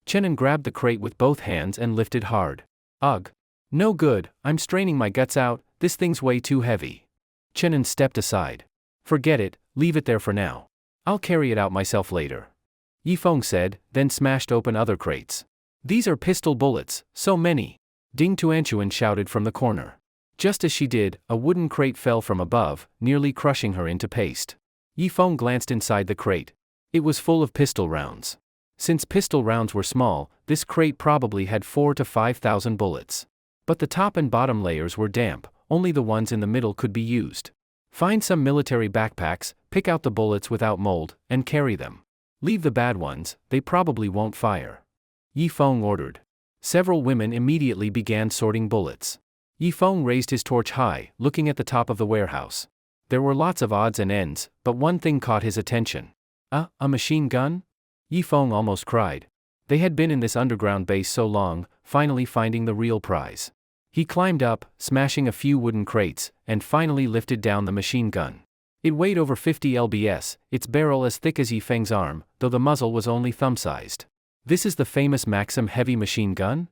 Chenin grabbed the crate with both hands and lifted hard. Ugh. No good, I'm straining my guts out, this thing's way too heavy. Chenin stepped aside. Forget it, leave it there for now. I'll carry it out myself later. Yifeng said, then smashed open other crates. These are pistol bullets, so many. Ding Tuanchuan shouted from the corner. Just as she did, a wooden crate fell from above, nearly crushing her into paste. Yifeng glanced inside the crate. It was full of pistol rounds. Since pistol rounds were small, this crate probably had 4,000 to 5,000 bullets. But the top and bottom layers were damp, only the ones in the middle could be used. Find some military backpacks, pick out the bullets without mold, and carry them. Leave the bad ones, they probably won't fire. Yifeng ordered. Several women immediately began sorting bullets. Yifeng raised his torch high, looking at the top of the warehouse. There were lots of odds and ends, but one thing caught his attention. A machine gun? Yifeng almost cried. They had been in this underground base so long, finally finding the real prize. He climbed up, smashing a few wooden crates, and finally lifted down the machine gun. It weighed over 50 lbs, its barrel as thick as Yifeng's arm, though the muzzle was only thumb-sized. This is the famous Maxim heavy machine gun?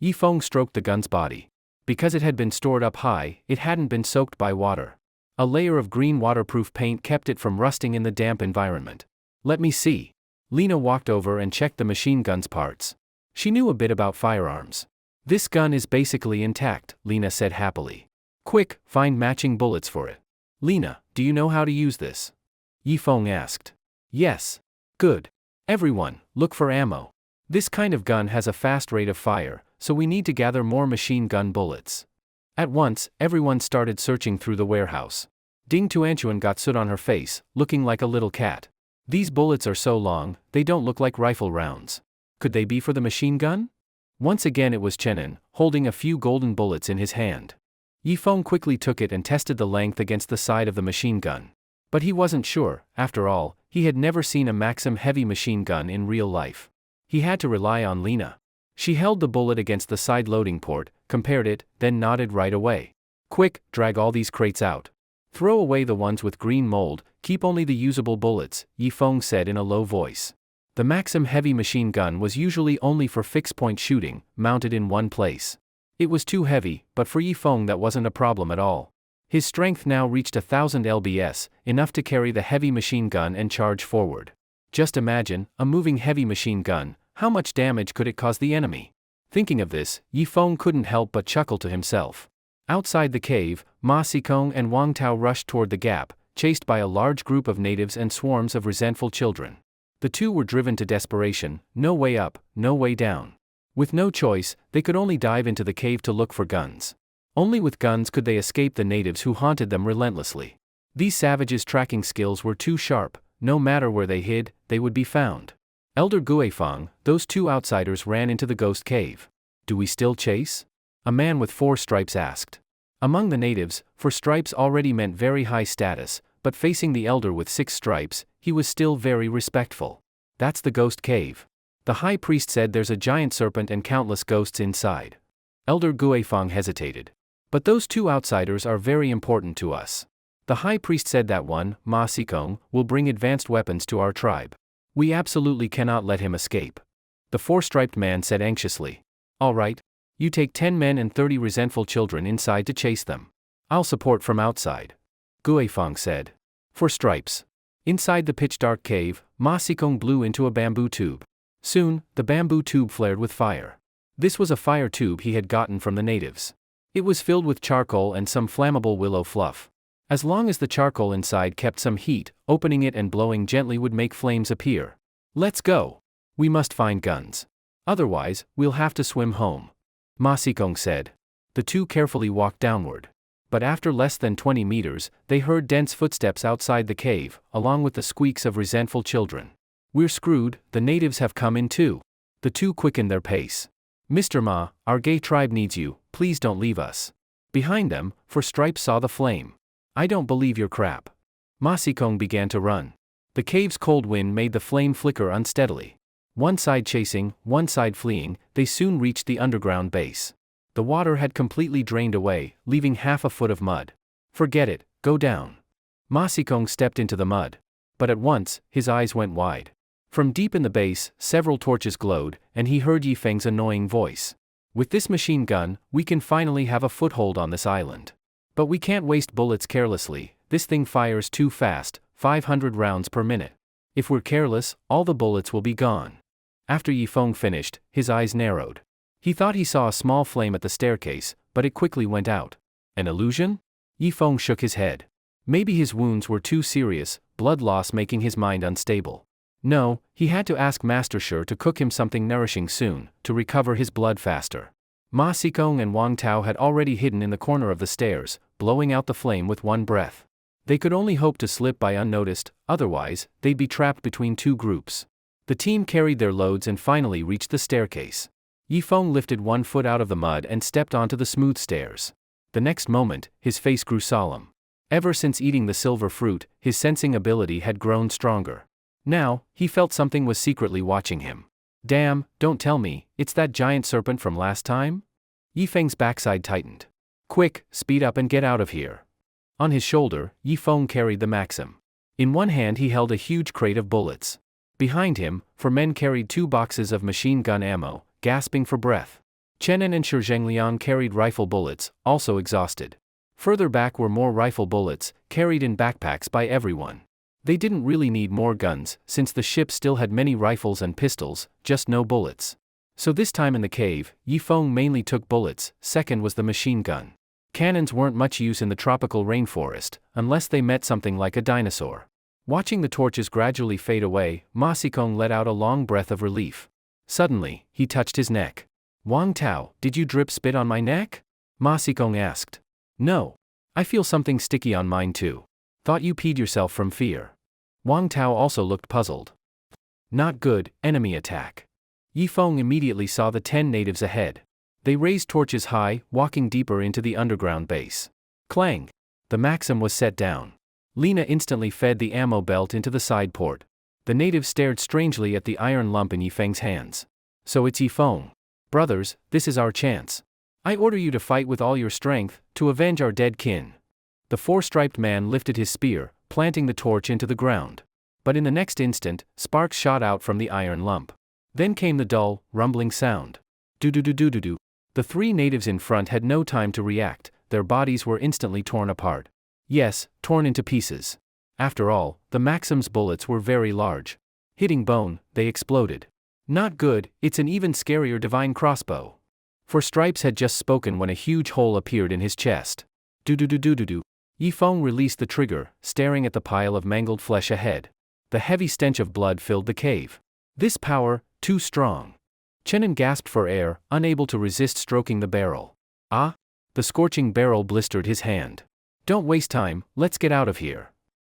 Yifeng stroked the gun's body. Because it had been stored up high, it hadn't been soaked by water. A layer of green waterproof paint kept it from rusting in the damp environment. Let me see. Lena walked over and checked the machine gun's parts. She knew a bit about firearms. This gun is basically intact, Lena said happily. Quick, find matching bullets for it. Lena, do you know how to use this? Yifeng asked. Yes. Good. Everyone, look for ammo. This kind of gun has a fast rate of fire, so we need to gather more machine gun bullets. At once, everyone started searching through the warehouse. Ding Tuanchuan got soot on her face, looking like a little cat. These bullets are so long, they don't look like rifle rounds. Could they be for the machine gun? Once again it was Chenin, holding a few golden bullets in his hand. Yifeng quickly took it and tested the length against the side of the machine gun. But he wasn't sure, after all, he had never seen a Maxim heavy machine gun in real life. He had to rely on Lena. She held the bullet against the side loading port, compared it, then nodded right away. Quick, drag all these crates out. Throw away the ones with green mold, keep only the usable bullets, Yifeng said in a low voice. The Maxim heavy machine gun was usually only for fixed-point shooting, mounted in one place. It was too heavy, but for Yifeng that wasn't a problem at all. His strength now reached 1000 lbs, enough to carry the heavy machine gun and charge forward. Just imagine, a moving heavy machine gun, how much damage could it cause the enemy? Thinking of this, Yifeng couldn't help but chuckle to himself. Outside the cave, Ma Xikong and Wang Tao rushed toward the gap, chased by a large group of natives and swarms of resentful children. The two were driven to desperation, no way up, no way down. With no choice, they could only dive into the cave to look for guns. Only with guns could they escape the natives who haunted them relentlessly. These savages' tracking skills were too sharp, no matter where they hid, they would be found. Elder Guifeng, those two outsiders ran into the ghost cave. Do we still chase? A man with 4 stripes asked. Among the natives, 4 stripes already meant very high status, but facing the elder with 6 stripes, he was still very respectful. That's the ghost cave. The high priest said there's a giant serpent and countless ghosts inside. Elder Guifeng hesitated. But those two outsiders are very important to us. The high priest said that one, Ma Xikong, will bring advanced weapons to our tribe. We absolutely cannot let him escape. The 4-striped man said anxiously. All right. You take 10 men and 30 resentful children inside to chase them. I'll support from outside. Guifeng said. 4 stripes. Inside the pitch-dark cave, Ma Xikong blew into a bamboo tube. Soon, the bamboo tube flared with fire. This was a fire tube he had gotten from the natives. It was filled with charcoal and some flammable willow fluff. As long as the charcoal inside kept some heat, opening it and blowing gently would make flames appear. Let's go. We must find guns. Otherwise, we'll have to swim home. Ma Xikong said. The two carefully walked downward. But after less than 20 meters, they heard dense footsteps outside the cave, along with the squeaks of resentful children. We're screwed, the natives have come in too. The two quickened their pace. Mr. Ma, our gay tribe needs you, please don't leave us. Behind them, 4 stripes saw the flame. I don't believe your crap. Ma Xikong began to run. The cave's cold wind made the flame flicker unsteadily. One side chasing, one side fleeing, they soon reached the underground base. The water had completely drained away, leaving half a foot of mud. Forget it, go down. Ma Xikong stepped into the mud. But at once, his eyes went wide. From deep in the base, several torches glowed, and he heard Yifeng's annoying voice. With this machine gun, we can finally have a foothold on this island. But we can't waste bullets carelessly, this thing fires too fast, 500 rounds per minute. If we're careless, all the bullets will be gone. After Yifeng finished, his eyes narrowed. He thought he saw a small flame at the staircase, but it quickly went out. An illusion? Yifeng shook his head. Maybe his wounds were too serious, blood loss making his mind unstable. No, he had to ask Master Shi to cook him something nourishing soon, to recover his blood faster. Ma Xikong and Wang Tao had already hidden in the corner of the stairs, blowing out the flame with one breath. They could only hope to slip by unnoticed, otherwise, they'd be trapped between two groups. The team carried their loads and finally reached the staircase. Yifeng lifted 1 foot out of the mud and stepped onto the smooth stairs. The next moment, his face grew solemn. Ever since eating the silver fruit, his sensing ability had grown stronger. Now, he felt something was secretly watching him. Damn, don't tell me, it's that giant serpent from last time? Yifeng's backside tightened. Quick, speed up and get out of here. On his shoulder, Yifeng carried the Maxim. In one hand he held a huge crate of bullets. Behind him, 4 men carried 2 boxes of machine gun ammo, gasping for breath. Chenin and Shi Zhengliang carried rifle bullets, also exhausted. Further back were more rifle bullets, carried in backpacks by everyone. They didn't really need more guns, since the ship still had many rifles and pistols, just no bullets. So this time in the cave, Yifeng mainly took bullets, second was the machine gun. Cannons weren't much use in the tropical rainforest, unless they met something like a dinosaur. Watching the torches gradually fade away, Ma Xikong let out a long breath of relief. Suddenly, he touched his neck. Wang Tao, did you drip spit on my neck? Ma Xikong asked. No. I feel something sticky on mine too. Thought you peed yourself from fear. Wang Tao also looked puzzled. Not good, enemy attack. Yifeng immediately saw the 10 natives ahead. They raised torches high, walking deeper into the underground base. Clang! The Maxim was set down. Lena instantly fed the ammo belt into the side port. The natives stared strangely at the iron lump in Yifeng's hands. So it's Yifeng. Brothers, this is our chance. I order you to fight with all your strength, to avenge our dead kin. The 4-striped man lifted his spear, planting the torch into the ground. But in the next instant, sparks shot out from the iron lump. Then came the dull, rumbling sound. Do-do-do-do-do-do. The 3 natives in front had no time to react, their bodies were instantly torn apart. Yes, torn into pieces. After all, the Maxim's bullets were very large. Hitting bone, they exploded. Not good, it's an even scarier divine crossbow. For Stripes had just spoken when a huge hole appeared in his chest. Do-do-do-do-do-do. Yifeng released the trigger, staring at the pile of mangled flesh ahead. The heavy stench of blood filled the cave. This power, too strong. Chenin gasped for air, unable to resist stroking the barrel. Ah! The scorching barrel blistered his hand. Don't waste time, let's get out of here.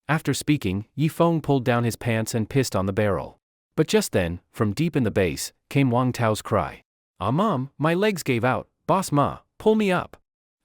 After speaking, Yifeng pulled down his pants and pissed on the barrel. But just then, from deep in the base, came Wang Tao's cry. Ah mom, my legs gave out, boss ma, pull me up.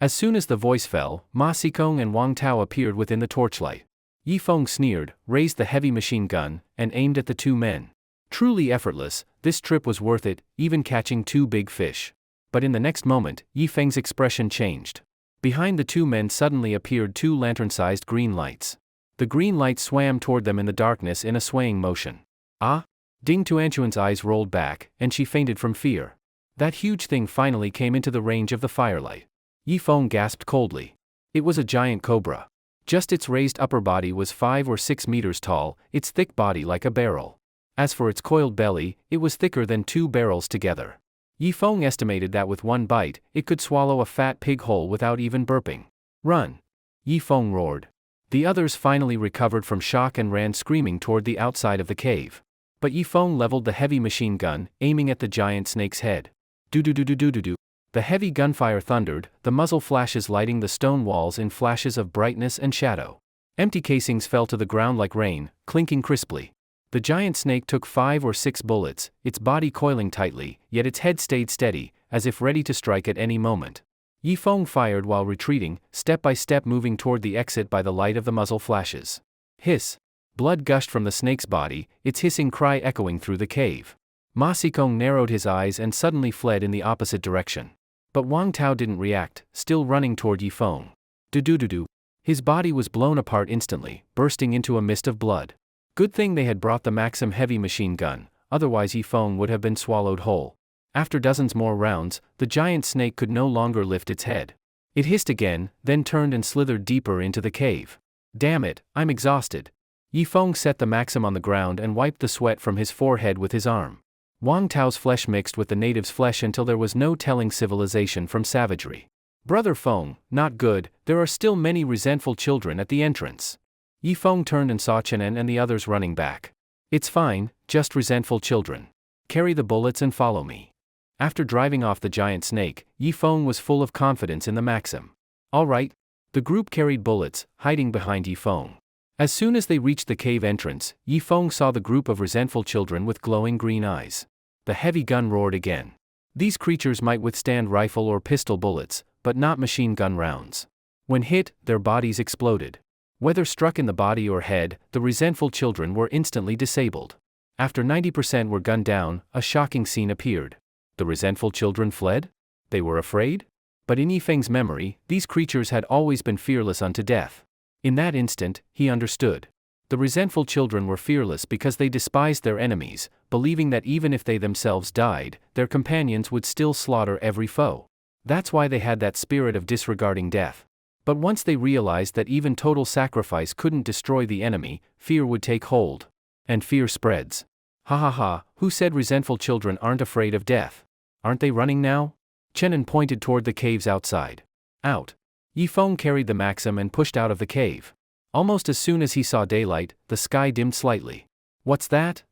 As soon as the voice fell, Ma Xikong and Wang Tao appeared within the torchlight. Yifeng sneered, raised the heavy machine gun, and aimed at the 2 men. Truly effortless, this trip was worth it, even catching 2 big fish. But in the next moment, Yifeng's expression changed. Behind the 2 men suddenly appeared 2 lantern-sized green lights. The green lights swam toward them in the darkness in a swaying motion. Ah! Ding Tuanchuan's eyes rolled back, and she fainted from fear. That huge thing finally came into the range of the firelight. Yifeng gasped coldly. It was a giant cobra. Just its raised upper body was 5 or 6 meters tall, its thick body like a barrel. As for its coiled belly, it was thicker than 2 barrels together. Yifeng estimated that with one bite, it could swallow a fat pig whole without even burping. Run! Yifeng roared. The others finally recovered from shock and ran screaming toward the outside of the cave. But Yifeng leveled the heavy machine gun, aiming at the giant snake's head. Do-do-do-do-do-do-do. The heavy gunfire thundered, the muzzle flashes lighting the stone walls in flashes of brightness and shadow. Empty casings fell to the ground like rain, clinking crisply. The giant snake took 5 or 6 bullets, its body coiling tightly, yet its head stayed steady, as if ready to strike at any moment. Yifeng fired while retreating, step by step moving toward the exit by the light of the muzzle flashes. Hiss! Blood gushed from the snake's body, its hissing cry echoing through the cave. Ma Xikong narrowed his eyes and suddenly fled in the opposite direction. But Wang Tao didn't react, still running toward Yifeng. Do-do-do-do. His body was blown apart instantly, bursting into a mist of blood. Good thing they had brought the Maxim heavy machine gun, otherwise Yifeng would have been swallowed whole. After dozens more rounds, the giant snake could no longer lift its head. It hissed again, then turned and slithered deeper into the cave. Damn it, I'm exhausted. Yifeng set the Maxim on the ground and wiped the sweat from his forehead with his arm. Wang Tao's flesh mixed with the natives' flesh until there was no telling civilization from savagery. Brother Feng, not good, there are still many resentful children at the entrance. Yifeng turned and saw Chenin and the others running back. It's fine, just resentful children. Carry the bullets and follow me. After driving off the giant snake, Yifeng was full of confidence in the Maxim. All right. The group carried bullets, hiding behind Yifeng. As soon as they reached the cave entrance, Yifeng saw the group of resentful children with glowing green eyes. The heavy gun roared again. These creatures might withstand rifle or pistol bullets, but not machine gun rounds. When hit, their bodies exploded. Whether struck in the body or head, the resentful children were instantly disabled. After 90% were gunned down, a shocking scene appeared. The resentful children fled? They were afraid? But in Yifeng's memory, these creatures had always been fearless unto death. In that instant, he understood. The resentful children were fearless because they despised their enemies, believing that even if they themselves died, their companions would still slaughter every foe. That's why they had that spirit of disregarding death. But once they realized that even total sacrifice couldn't destroy the enemy, fear would take hold. And fear spreads. Ha ha ha, who said resentful children aren't afraid of death? Aren't they running now? Chenin pointed toward the caves outside. Out. Yifeng carried the Maxim and pushed out of the cave. Almost as soon as he saw daylight, the sky dimmed slightly. What's that?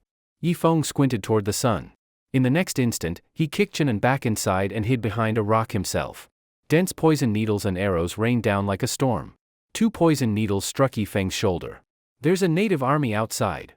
Yifeng squinted toward the sun. In the next instant, he kicked Chenin back inside and hid behind a rock himself. Dense poison needles and arrows rained down like a storm. 2 poison needles struck Yifeng's shoulder. There's a native army outside.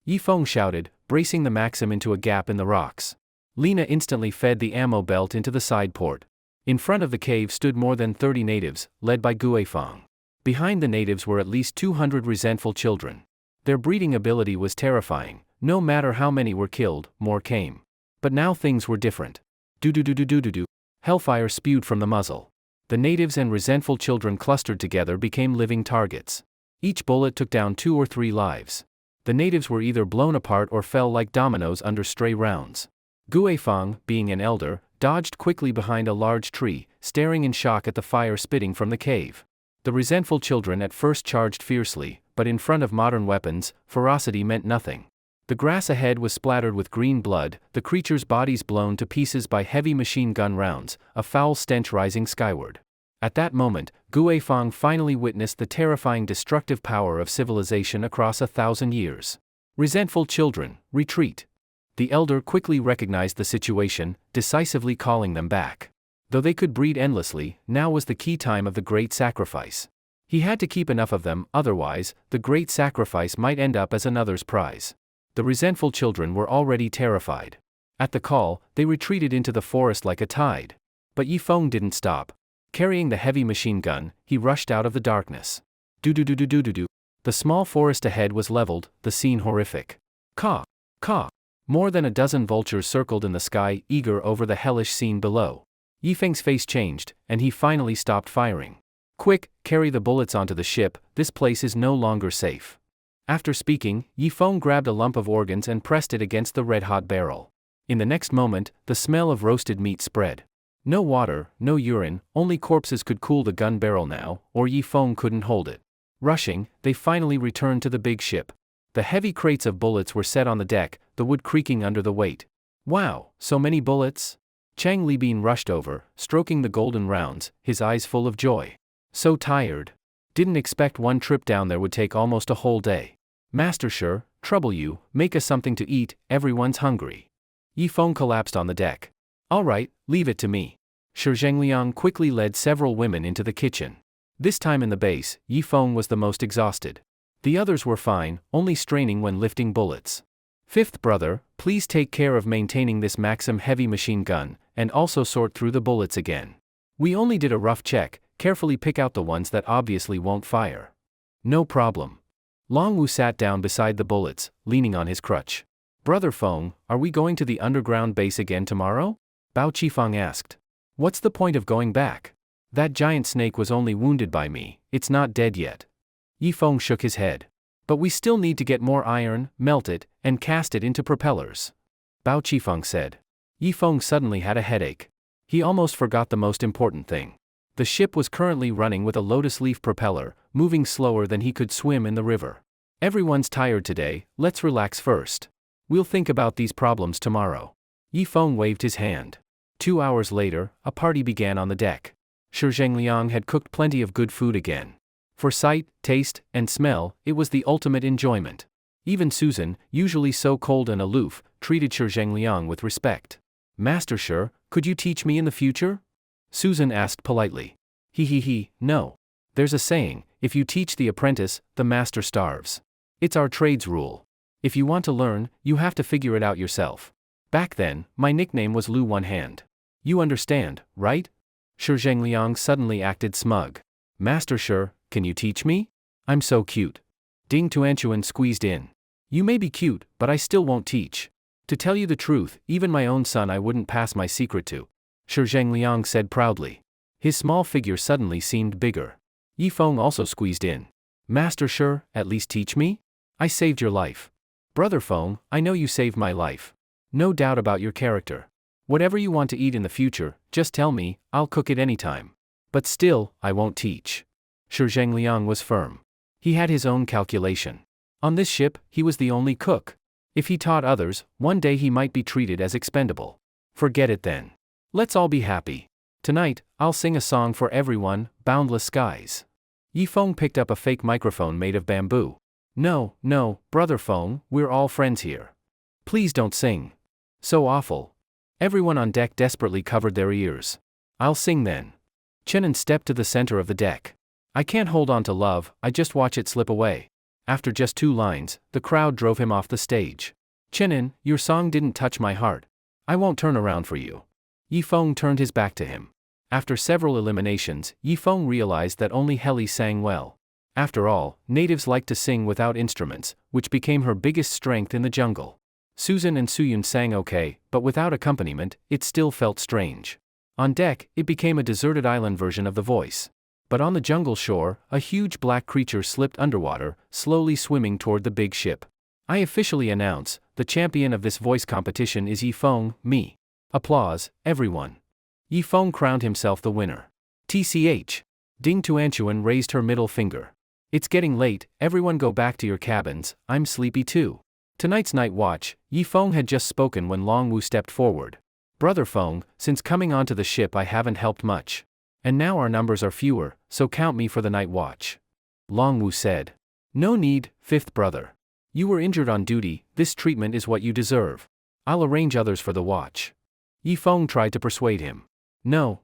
Yifeng shouted, bracing the Maxim into a gap in the rocks. Lena instantly fed the ammo belt into the side port. In front of the cave stood more than 30 natives, led by Guifeng. Behind the natives were at least 200 resentful children. Their breeding ability was terrifying. No matter how many were killed, more came. But now things were different. Do-do-do-do-do-do-do. Hellfire spewed from the muzzle. The natives and resentful children clustered together became living targets. Each bullet took down 2 or 3 lives. The natives were either blown apart or fell like dominoes under stray rounds. Guifeng, being an elder, dodged quickly behind a large tree, staring in shock at the fire spitting from the cave. The resentful children at first charged fiercely, but in front of modern weapons, ferocity meant nothing. The grass ahead was splattered with green blood, the creatures' bodies blown to pieces by heavy machine gun rounds, a foul stench rising skyward. At that moment, Guifeng finally witnessed the terrifying destructive power of civilization across 1,000 years. Resentful children, retreat. The elder quickly recognized the situation, decisively calling them back. Though they could breed endlessly, now was the key time of the great sacrifice. He had to keep enough of them, otherwise, the great sacrifice might end up as another's prize. The resentful children were already terrified. At the call, they retreated into the forest like a tide. But Yifeng didn't stop. Carrying the heavy machine gun, he rushed out of the darkness. Do-do-do-do-do-do-do. The small forest ahead was leveled, the scene horrific. Caw! Caw! More than a dozen vultures circled in the sky, eager over the hellish scene below. Yifeng's face changed, and he finally stopped firing. Quick, carry the bullets onto the ship, this place is no longer safe. After speaking, Yifeng grabbed a lump of organs and pressed it against the red-hot barrel. In the next moment, the smell of roasted meat spread. No water, no urine, only corpses could cool the gun barrel now, or Yifeng couldn't hold it. Rushing, they finally returned to the big ship. The heavy crates of bullets were set on the deck, the wood creaking under the weight. Wow, so many bullets? Chang Libin rushed over, stroking the golden rounds, his eyes full of joy. So tired. Didn't expect one trip down there would take almost a whole day. Master Shi, trouble you, make us something to eat, everyone's hungry. Yifeng collapsed on the deck. All right, leave it to me. Shi Zhengliang quickly led several women into the kitchen. This time in the base, Yifeng was the most exhausted. The others were fine, only straining when lifting bullets. Fifth brother, please take care of maintaining this Maxim heavy machine gun, and also sort through the bullets again. We only did a rough check, carefully pick out the ones that obviously won't fire. No problem. Longwu sat down beside the bullets, leaning on his crutch. Brother Feng, are we going to the underground base again tomorrow? Bao Qifeng asked. What's the point of going back? That giant snake was only wounded by me, it's not dead yet. Yifeng shook his head. But we still need to get more iron, melt it, and cast it into propellers. Bao Qifeng said. Yifeng suddenly had a headache. He almost forgot the most important thing. The ship was currently running with a lotus leaf propeller, moving slower than he could swim in the river. Everyone's tired today, let's relax first. We'll think about these problems tomorrow. Yifeng waved his hand. 2 hours later, a party began on the deck. Shi Zhengliang had cooked plenty of good food again. For sight, taste, and smell, it was the ultimate enjoyment. Even Susan, usually so cold and aloof, treated Shi Zhengliang with respect. Master Shi, could you teach me in the future? Susan asked politely. No. There's a saying, if you teach the apprentice, the master starves. It's our trade's rule. If you want to learn, you have to figure it out yourself. Back then, my nickname was Lu One Hand. You understand, right? Shi Zhengliang suddenly acted smug. Master Sure, can you teach me? I'm so cute. Ding Tuanchuan squeezed in. You may be cute, but I still won't teach. To tell you the truth, even my own son I wouldn't pass my secret to. Shi Zhengliang said proudly. His small figure suddenly seemed bigger. Yifeng also squeezed in. Master Sure, at least teach me? I saved your life. Brother Feng, I know you saved my life. No doubt about your character. Whatever you want to eat in the future, just tell me, I'll cook it anytime. But still, I won't teach. Shi Zhengliang was firm. He had his own calculation. On this ship, he was the only cook. If he taught others, one day he might be treated as expendable. Forget it then. Let's all be happy. Tonight, I'll sing a song for everyone, Boundless Skies. Yifeng picked up a fake microphone made of bamboo. No, Brother Feng, we're all friends here. Please don't sing. So awful. Everyone on deck desperately covered their ears. I'll sing then. Chenin stepped to the center of the deck. I can't hold on to love, I just watch it slip away. After just 2 lines, the crowd drove him off the stage. Chenin, your song didn't touch my heart. I won't turn around for you. Yifeng turned his back to him. After several eliminations, Yifeng realized that only Heli sang well. After all, natives like to sing without instruments, which became her biggest strength in the jungle. Susan and Suyun sang okay, but without accompaniment, it still felt strange. On deck, it became a deserted island version of The Voice. But on the jungle shore, a huge black creature slipped underwater, slowly swimming toward the big ship. I officially announce, the champion of this voice competition is Yifeng, me. Applause, everyone. Yifeng crowned himself the winner. TCH. Ding Tuanchuan raised her middle finger. It's getting late, everyone go back to your cabins, I'm sleepy too. Tonight's night watch, Yifeng had just spoken when Longwu stepped forward. Brother Feng, since coming onto the ship I haven't helped much. And now our numbers are fewer, so count me for the night watch. Longwu said. No need, 5th brother. You were injured on duty, this treatment is what you deserve. I'll arrange others for the watch. Yifeng tried to persuade him. No.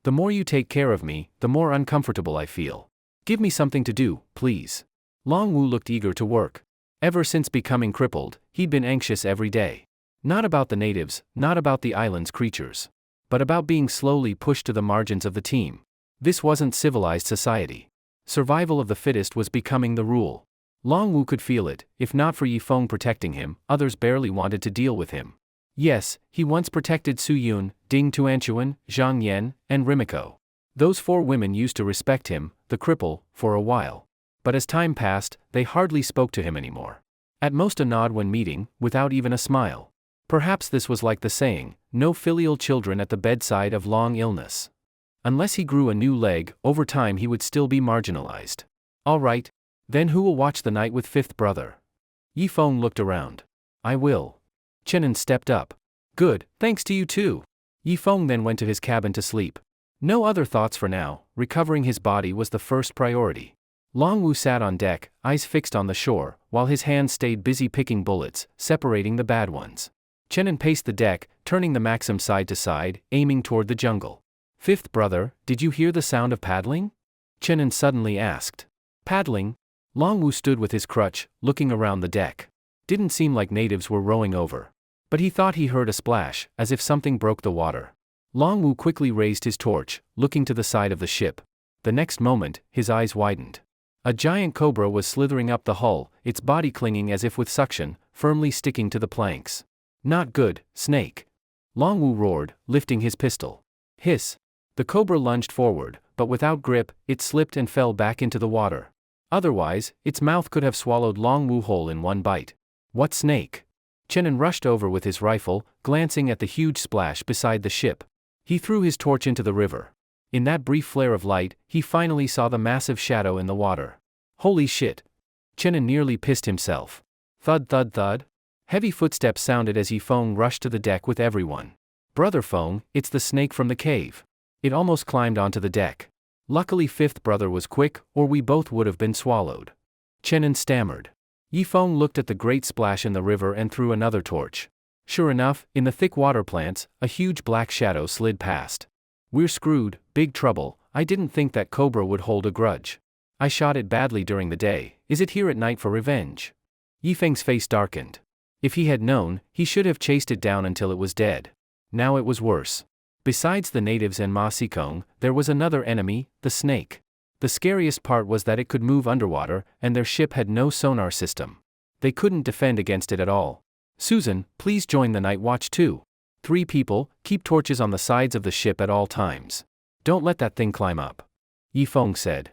The more you take care of me, the more uncomfortable I feel. Give me something to do, please. Longwu looked eager to work. Ever since becoming crippled, he'd been anxious every day. Not about the natives, not about the island's creatures. But about being slowly pushed to the margins of the team. This wasn't civilized society. Survival of the fittest was becoming the rule. Longwu could feel it, if not for Yifeng protecting him, others barely wanted to deal with him. Yes, he once protected Su Yun, Ding Tuanchuan, Zhang Yan, and Rimiko. Those 4 women used to respect him, the cripple, for a while. But as time passed, they hardly spoke to him anymore. At most a nod when meeting, without even a smile. Perhaps this was like the saying, no filial children at the bedside of long illness. Unless he grew a new leg, over time he would still be marginalized. All right. Then who will watch the night with 5th brother? Yifeng looked around. I will. Chenin stepped up. Good, thanks to you too. Yifeng then went to his cabin to sleep. No other thoughts for now, recovering his body was the first priority. Longwu sat on deck, eyes fixed on the shore, while his hands stayed busy picking bullets, separating the bad ones. Chenin paced the deck, turning the Maxim side to side, aiming toward the jungle. 5th brother, did you hear the sound of paddling? Chenin suddenly asked. Paddling? Longwu stood with his crutch, looking around the deck. Didn't seem like natives were rowing over. But he thought he heard a splash, as if something broke the water. Longwu quickly raised his torch, looking to the side of the ship. The next moment, his eyes widened. A giant cobra was slithering up the hull, its body clinging as if with suction, firmly sticking to the planks. Not good, snake. Longwu roared, lifting his pistol. Hiss. The cobra lunged forward, but without grip, it slipped and fell back into the water. Otherwise, its mouth could have swallowed Longwu whole in one bite. What snake? Chenin rushed over with his rifle, glancing at the huge splash beside the ship. He threw his torch into the river. In that brief flare of light, he finally saw the massive shadow in the water. Holy shit! Chenin nearly pissed himself. Thud thud thud. Heavy footsteps sounded as Yifeng rushed to the deck with everyone. Brother Feng, it's the snake from the cave. It almost climbed onto the deck. Luckily 5th brother was quick, or we both would have been swallowed. Chenin stammered. Yifeng looked at the great splash in the river and threw another torch. Sure enough, in the thick water plants, a huge black shadow slid past. We're screwed, big trouble, I didn't think that cobra would hold a grudge. I shot it badly during the day, is it here at night for revenge? Yifeng's face darkened. If he had known, he should have chased it down until it was dead. Now it was worse. Besides the natives and Ma Sikong, there was another enemy, the snake. The scariest part was that it could move underwater, and their ship had no sonar system. They couldn't defend against it at all. Susan, please join the night watch too. 3 people, keep torches on the sides of the ship at all times. Don't let that thing climb up. Yifeng said.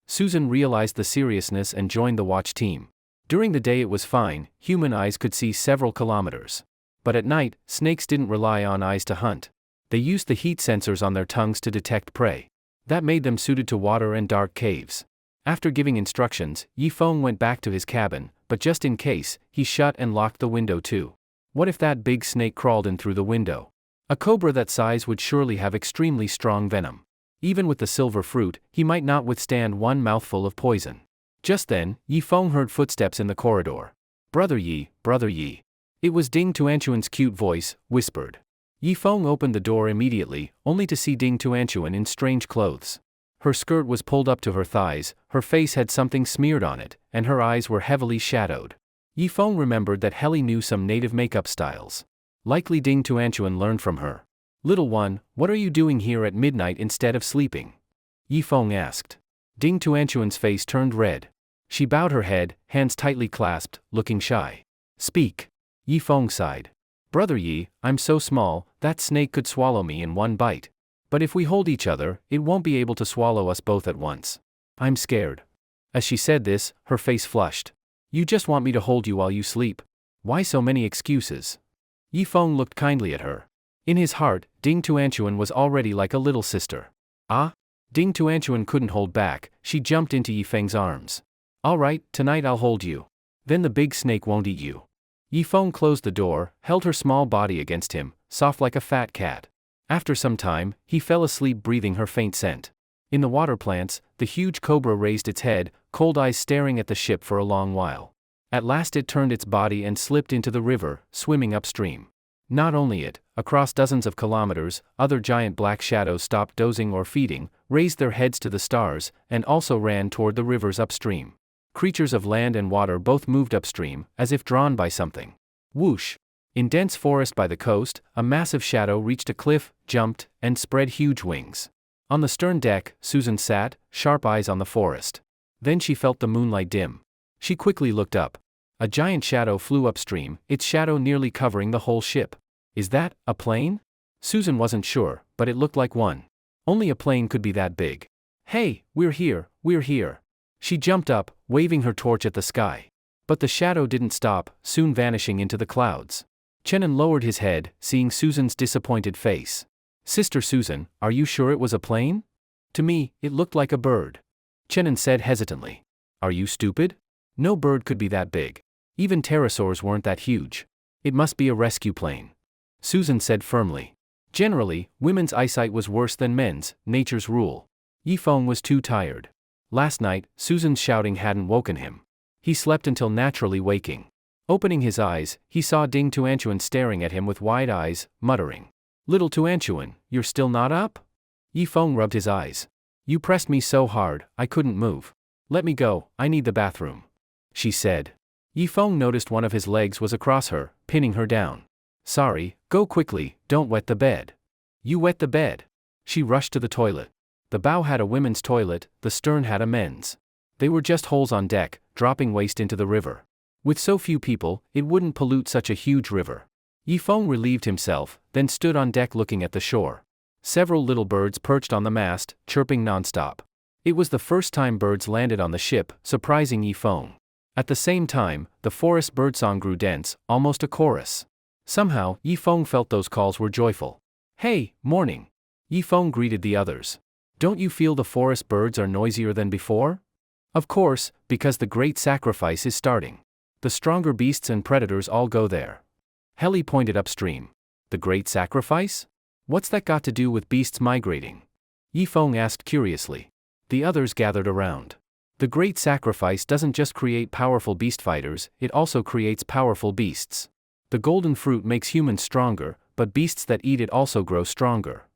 Susan realized the seriousness and joined the watch team. During the day it was fine, human eyes could see several kilometers. But at night, snakes didn't rely on eyes to hunt. They used the heat sensors on their tongues to detect prey. That made them suited to water and dark caves. After giving instructions, Yifeng went back to his cabin, but just in case, he shut and locked the window too. What if that big snake crawled in through the window? A cobra that size would surely have extremely strong venom. Even with the silver fruit, he might not withstand one mouthful of poison. Just then, Yifeng heard footsteps in the corridor. Brother Yi, Brother Yi. It was Ding Tuanchuan's cute voice, whispered. Yifeng opened the door immediately, only to see Ding Tuanchuan in strange clothes. Her skirt was pulled up to her thighs, her face had something smeared on it, and her eyes were heavily shadowed. Yifeng remembered that Heli knew some native makeup styles. Likely Ding Tuanchuan learned from her. Little one, what are you doing here at midnight instead of sleeping? Yifeng asked. Ding Tuanchuan's face turned red. She bowed her head, hands tightly clasped, looking shy. Speak. Yifeng sighed. Brother Yi, I'm so small, that snake could swallow me in one bite. But if we hold each other, it won't be able to swallow us both at once. I'm scared. As she said this, her face flushed. You just want me to hold you while you sleep. Why so many excuses? Yifeng looked kindly at her. In his heart, Ding Tuanchuan was already like a little sister. Ah? Ding Tuanchuan couldn't hold back, she jumped into Yifeng's arms. All right, tonight I'll hold you. Then the big snake won't eat you. Yifeng closed the door, held her small body against him, soft like a fat cat. After some time, he fell asleep breathing her faint scent. In the water plants, the huge cobra raised its head, cold eyes staring at the ship for a long while. At last it turned its body and slipped into the river, swimming upstream. Not only it, across dozens of kilometers, other giant black shadows stopped dozing or feeding, raised their heads to the stars, and also ran toward the rivers upstream. Creatures of land and water both moved upstream, as if drawn by something. Whoosh! In dense forest by the coast, a massive shadow reached a cliff, jumped, and spread huge wings. On the stern deck, Susan sat, sharp eyes on the forest. Then she felt the moonlight dim. She quickly looked up. A giant shadow flew upstream, its shadow nearly covering the whole ship. Is that a plane? Susan wasn't sure, but it looked like one. Only a plane could be that big. Hey, we're here, we're here. She jumped up, waving her torch at the sky. But the shadow didn't stop, soon vanishing into the clouds. Chenin lowered his head, seeing Susan's disappointed face. Sister Susan, are you sure it was a plane? To me, it looked like a bird. Chenin said hesitantly. Are you stupid? No bird could be that big. Even pterosaurs weren't that huge. It must be a rescue plane. Susan said firmly. Generally, women's eyesight was worse than men's, nature's rule. Yifeng was too tired. Last night, Susan's shouting hadn't woken him. He slept until naturally waking. Opening his eyes, he saw Ding Tuanchuan staring at him with wide eyes, muttering. Little Tuanchuan, you're still not up? Yifeng rubbed his eyes. You pressed me so hard, I couldn't move. Let me go, I need the bathroom. She said. Yifeng noticed one of his legs was across her, pinning her down. Sorry, go quickly, don't wet the bed. You wet the bed. She rushed to the toilet. The bow had a women's toilet, the stern had a men's. They were just holes on deck, dropping waste into the river. With so few people, it wouldn't pollute such a huge river. Yifeng relieved himself, then stood on deck looking at the shore. Several little birds perched on the mast, chirping nonstop. It was the first time birds landed on the ship, surprising Yifeng. At the same time, the forest birdsong grew dense, almost a chorus. Somehow, Yifeng felt those calls were joyful. Hey, morning! Yifeng greeted the others. Don't you feel the forest birds are noisier than before? Of course, because the great sacrifice is starting. The stronger beasts and predators all go there. Heli pointed upstream. The great sacrifice? What's that got to do with beasts migrating? Yifeng asked curiously. The others gathered around. The great sacrifice doesn't just create powerful beast fighters, it also creates powerful beasts. The golden fruit makes humans stronger, but beasts that eat it also grow stronger.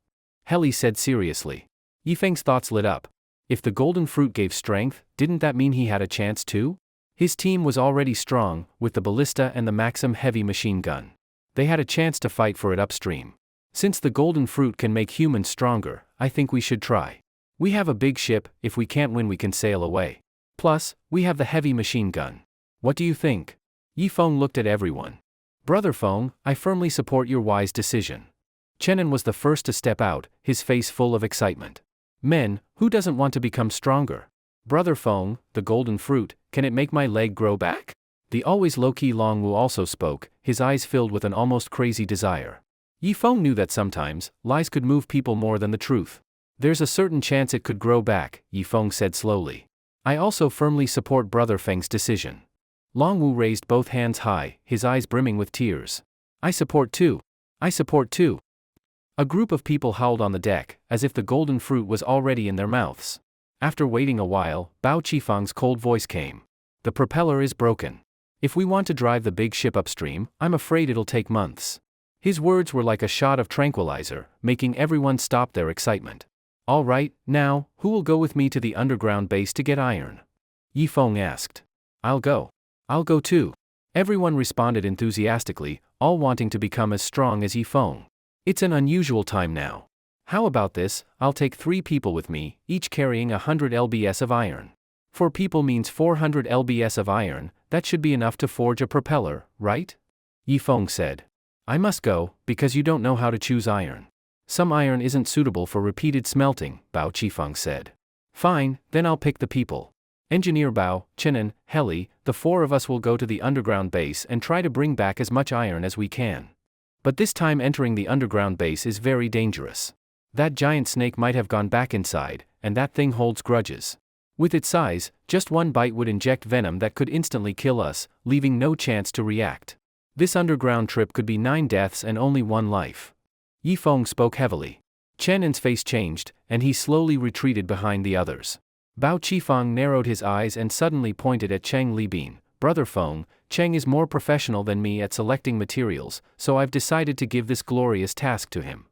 Heli said seriously. Yifeng's thoughts lit up. If the golden fruit gave strength, didn't that mean he had a chance too? His team was already strong, with the ballista and the Maxim heavy machine gun. They had a chance to fight for it upstream. Since the golden fruit can make humans stronger, I think we should try. We have a big ship, if we can't win we can sail away. Plus, we have the heavy machine gun. What do you think? Yi Feng looked at everyone. Brother Feng, I firmly support your wise decision. Chenin was the first to step out, his face full of excitement. Men, who doesn't want to become stronger? Brother Feng, the golden fruit, can it make my leg grow back? The always low-key Long Wu also spoke, his eyes filled with an almost crazy desire. Yi Feng knew that sometimes, lies could move people more than the truth. There's a certain chance it could grow back, Yi Feng said slowly. I also firmly support Brother Feng's decision. Long Wu raised both hands high, his eyes brimming with tears. I support too. I support too. A group of people howled on the deck, as if the golden fruit was already in their mouths. After waiting a while, Bao Qifang's cold voice came. The propeller is broken. If we want to drive the big ship upstream, I'm afraid it'll take months. His words were like a shot of tranquilizer, making everyone stop their excitement. All right, now, who will go with me to the underground base to get iron? Yi Feng asked. I'll go. I'll go too. Everyone responded enthusiastically, all wanting to become as strong as Yi Feng. It's an unusual time now. How about this, I'll take 3 people with me, each carrying 100 lbs of iron. 4 people means 400 lbs of iron, that should be enough to forge a propeller, right? Yi Feng said. I must go, because you don't know how to choose iron. Some iron isn't suitable for repeated smelting, Bao Qifang said. Fine, then I'll pick the people. Engineer Bao, Chenin, Heli, the 4 of us will go to the underground base and try to bring back as much iron as we can. But this time entering the underground base is very dangerous. That giant snake might have gone back inside, and that thing holds grudges. With its size, just one bite would inject venom that could instantly kill us, leaving no chance to react. This underground trip could be 9 deaths and only 1 life. Yi Feng spoke heavily. Chenin's face changed, and he slowly retreated behind the others. Bao Qifang narrowed his eyes and suddenly pointed at Cheng Libin. Brother Feng, Cheng is more professional than me at selecting materials, so I've decided to give this glorious task to him.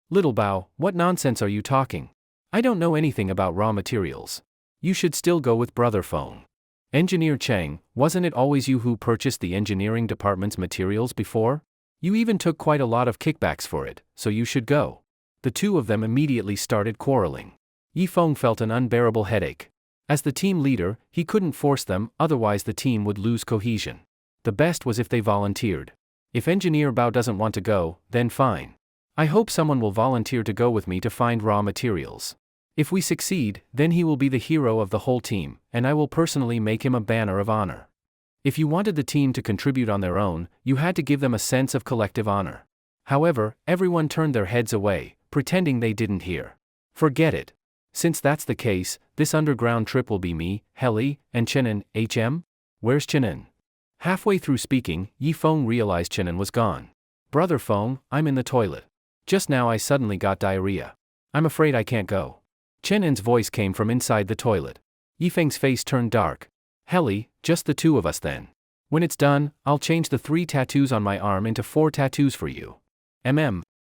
Little Bao, what nonsense are you talking? I don't know anything about raw materials. You should still go with Brother Feng. Engineer Cheng, wasn't it always you who purchased the engineering department's materials before? You even took quite a lot of kickbacks for it, so you should go. The 2 of them immediately started quarreling. Yi Feng felt an unbearable headache. As the team leader, he couldn't force them, otherwise the team would lose cohesion. The best was if they volunteered. If Engineer Bao doesn't want to go, then fine. I hope someone will volunteer to go with me to find raw materials. If we succeed, then he will be the hero of the whole team, and I will personally make him a banner of honor. If you wanted the team to contribute on their own, you had to give them a sense of collective honor. However, everyone turned their heads away, pretending they didn't hear. Forget it. Since that's the case, this underground trip will be me, Heli, and Chenin. Where's Chenin? Halfway through speaking, Yi Feng realized Chenin was gone. Brother Feng, I'm in the toilet. Just now I suddenly got diarrhea. I'm afraid I can't go. Chenin's voice came from inside the toilet. Yi Feng's face turned dark. Heli, just the 2 of us then. When it's done, I'll change the 3 tattoos on my arm into 4 tattoos for you.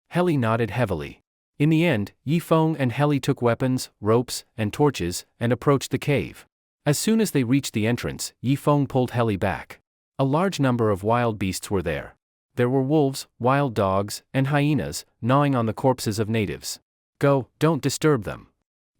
Heli nodded heavily. In the end, Yi Feng and Heli took weapons, ropes, and torches, and approached the cave. As soon as they reached the entrance, Yi Feng pulled Heli back. A large number of wild beasts were there. There were wolves, wild dogs, and hyenas, gnawing on the corpses of natives. Go, don't disturb them.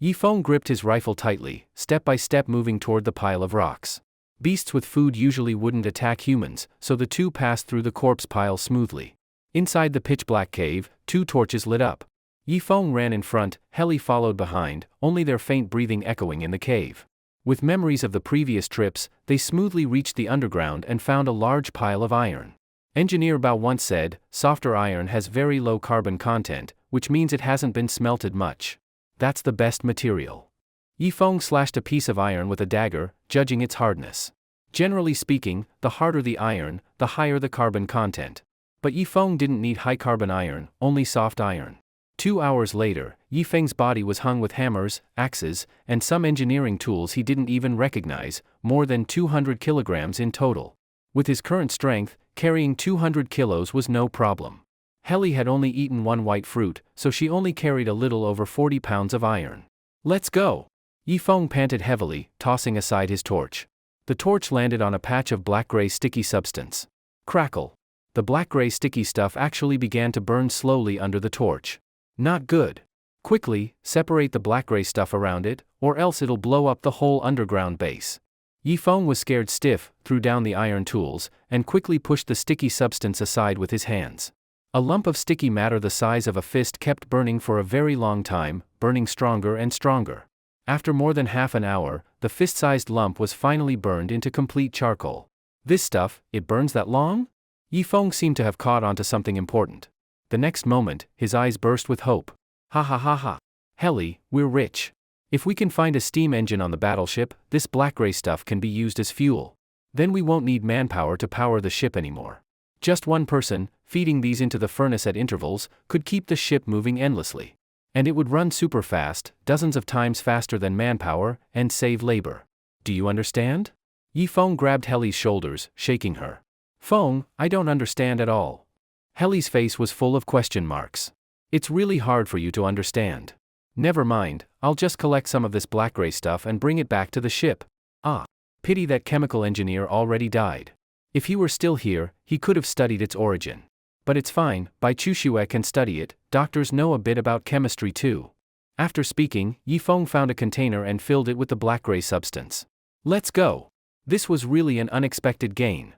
Yi Feng gripped his rifle tightly, step by step moving toward the pile of rocks. Beasts with food usually wouldn't attack humans, so the 2 passed through the corpse pile smoothly. Inside the pitch-black cave, 2 torches lit up. Yi Feng ran in front, Heli followed behind, only their faint breathing echoing in the cave. With memories of the previous trips, they smoothly reached the underground and found a large pile of iron. Engineer Bao once said, softer iron has very low carbon content, which means it hasn't been smelted much. That's the best material. Yi Feng slashed a piece of iron with a dagger, judging its hardness. Generally speaking, the harder the iron, the higher the carbon content. But Yi Feng didn't need high carbon iron, only soft iron. 2 hours later, Yi Feng's body was hung with hammers, axes, and some engineering tools he didn't even recognize, more than 200 kilograms in total. With his current strength, carrying 200 kilos was no problem. Heli had only eaten 1 white fruit, so she only carried a little over 40 pounds of iron. Let's go! Yi Feng panted heavily, tossing aside his torch. The torch landed on a patch of black-gray sticky substance. Crackle! The black-gray sticky stuff actually began to burn slowly under the torch. Not good. Quickly, separate the black-gray stuff around it, or else it'll blow up the whole underground base. Yifeng was scared stiff, threw down the iron tools, and quickly pushed the sticky substance aside with his hands. A lump of sticky matter the size of a fist kept burning for a very long time, burning stronger and stronger. After more than half an hour, the fist-sized lump was finally burned into complete charcoal. This stuff, it burns that long? Yifeng seemed to have caught onto something important. The next moment, his eyes burst with hope. Ha ha ha ha. Heli, we're rich. If we can find a steam engine on the battleship, this black-gray stuff can be used as fuel. Then we won't need manpower to power the ship anymore. Just one person, feeding these into the furnace at intervals, could keep the ship moving endlessly. And it would run super fast, dozens of times faster than manpower, and save labor. Do you understand? Yifeng grabbed Heli's shoulders, shaking her. Feng, I don't understand at all. Heli's face was full of question marks. It's really hard for you to understand. Never mind, I'll just collect some of this black-gray stuff and bring it back to the ship. Ah, pity that chemical engineer already died. If he were still here, he could have studied its origin. But it's fine, Bai Chushue can study it, doctors know a bit about chemistry too. After speaking, Yifeng found a container and filled it with the black-gray substance. Let's go. This was really an unexpected gain.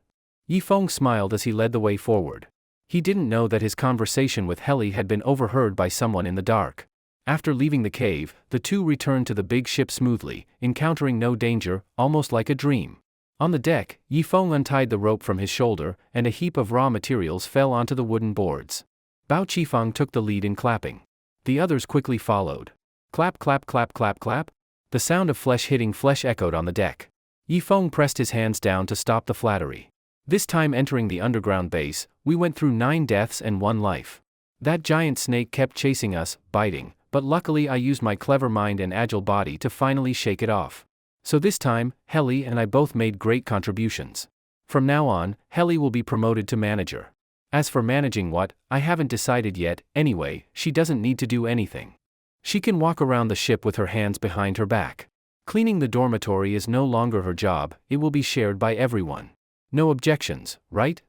Yifeng smiled as he led the way forward. He didn't know that his conversation with Heli had been overheard by someone in the dark. After leaving the cave, the two returned to the big ship smoothly, encountering no danger, almost like a dream. On the deck, Yifeng untied the rope from his shoulder, and a heap of raw materials fell onto the wooden boards. Bao Qifeng took the lead in clapping. The others quickly followed. Clap clap clap clap clap. The sound of flesh hitting flesh echoed on the deck. Yifeng pressed his hands down to stop the flattery. This time entering the underground base, we went through 9 deaths and 1 life. That giant snake kept chasing us, biting, but luckily I used my clever mind and agile body to finally shake it off. So this time, Heli and I both made great contributions. From now on, Heli will be promoted to manager. As for managing what, I haven't decided yet. Anyway, she doesn't need to do anything. She can walk around the ship with her hands behind her back. Cleaning the dormitory is no longer her job, it will be shared by everyone. No objections, right?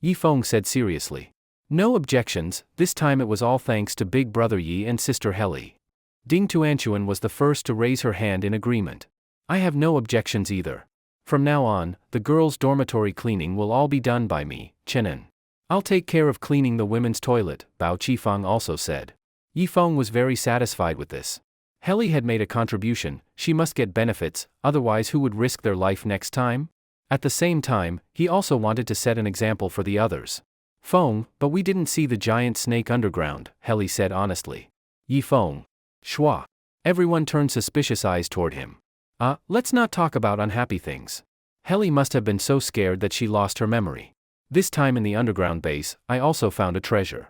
Yifeng said seriously. No objections, this time it was all thanks to Big Brother Yi and Sister Heli. Ding Tuanchuan was the first to raise her hand in agreement. I have no objections either. From now on, the girls' dormitory cleaning will all be done by me, Chenin. I'll take care of cleaning the women's toilet, Bao Qifeng also said. Yifeng was very satisfied with this. Heli had made a contribution, she must get benefits, otherwise who would risk their life next time? At the same time, he also wanted to set an example for the others. Feng, but we didn't see the giant snake underground, Heli said honestly. Yifeng. Shua. Everyone turned suspicious eyes toward him. Let's not talk about unhappy things. Heli must have been so scared that she lost her memory. This time in the underground base, I also found a treasure.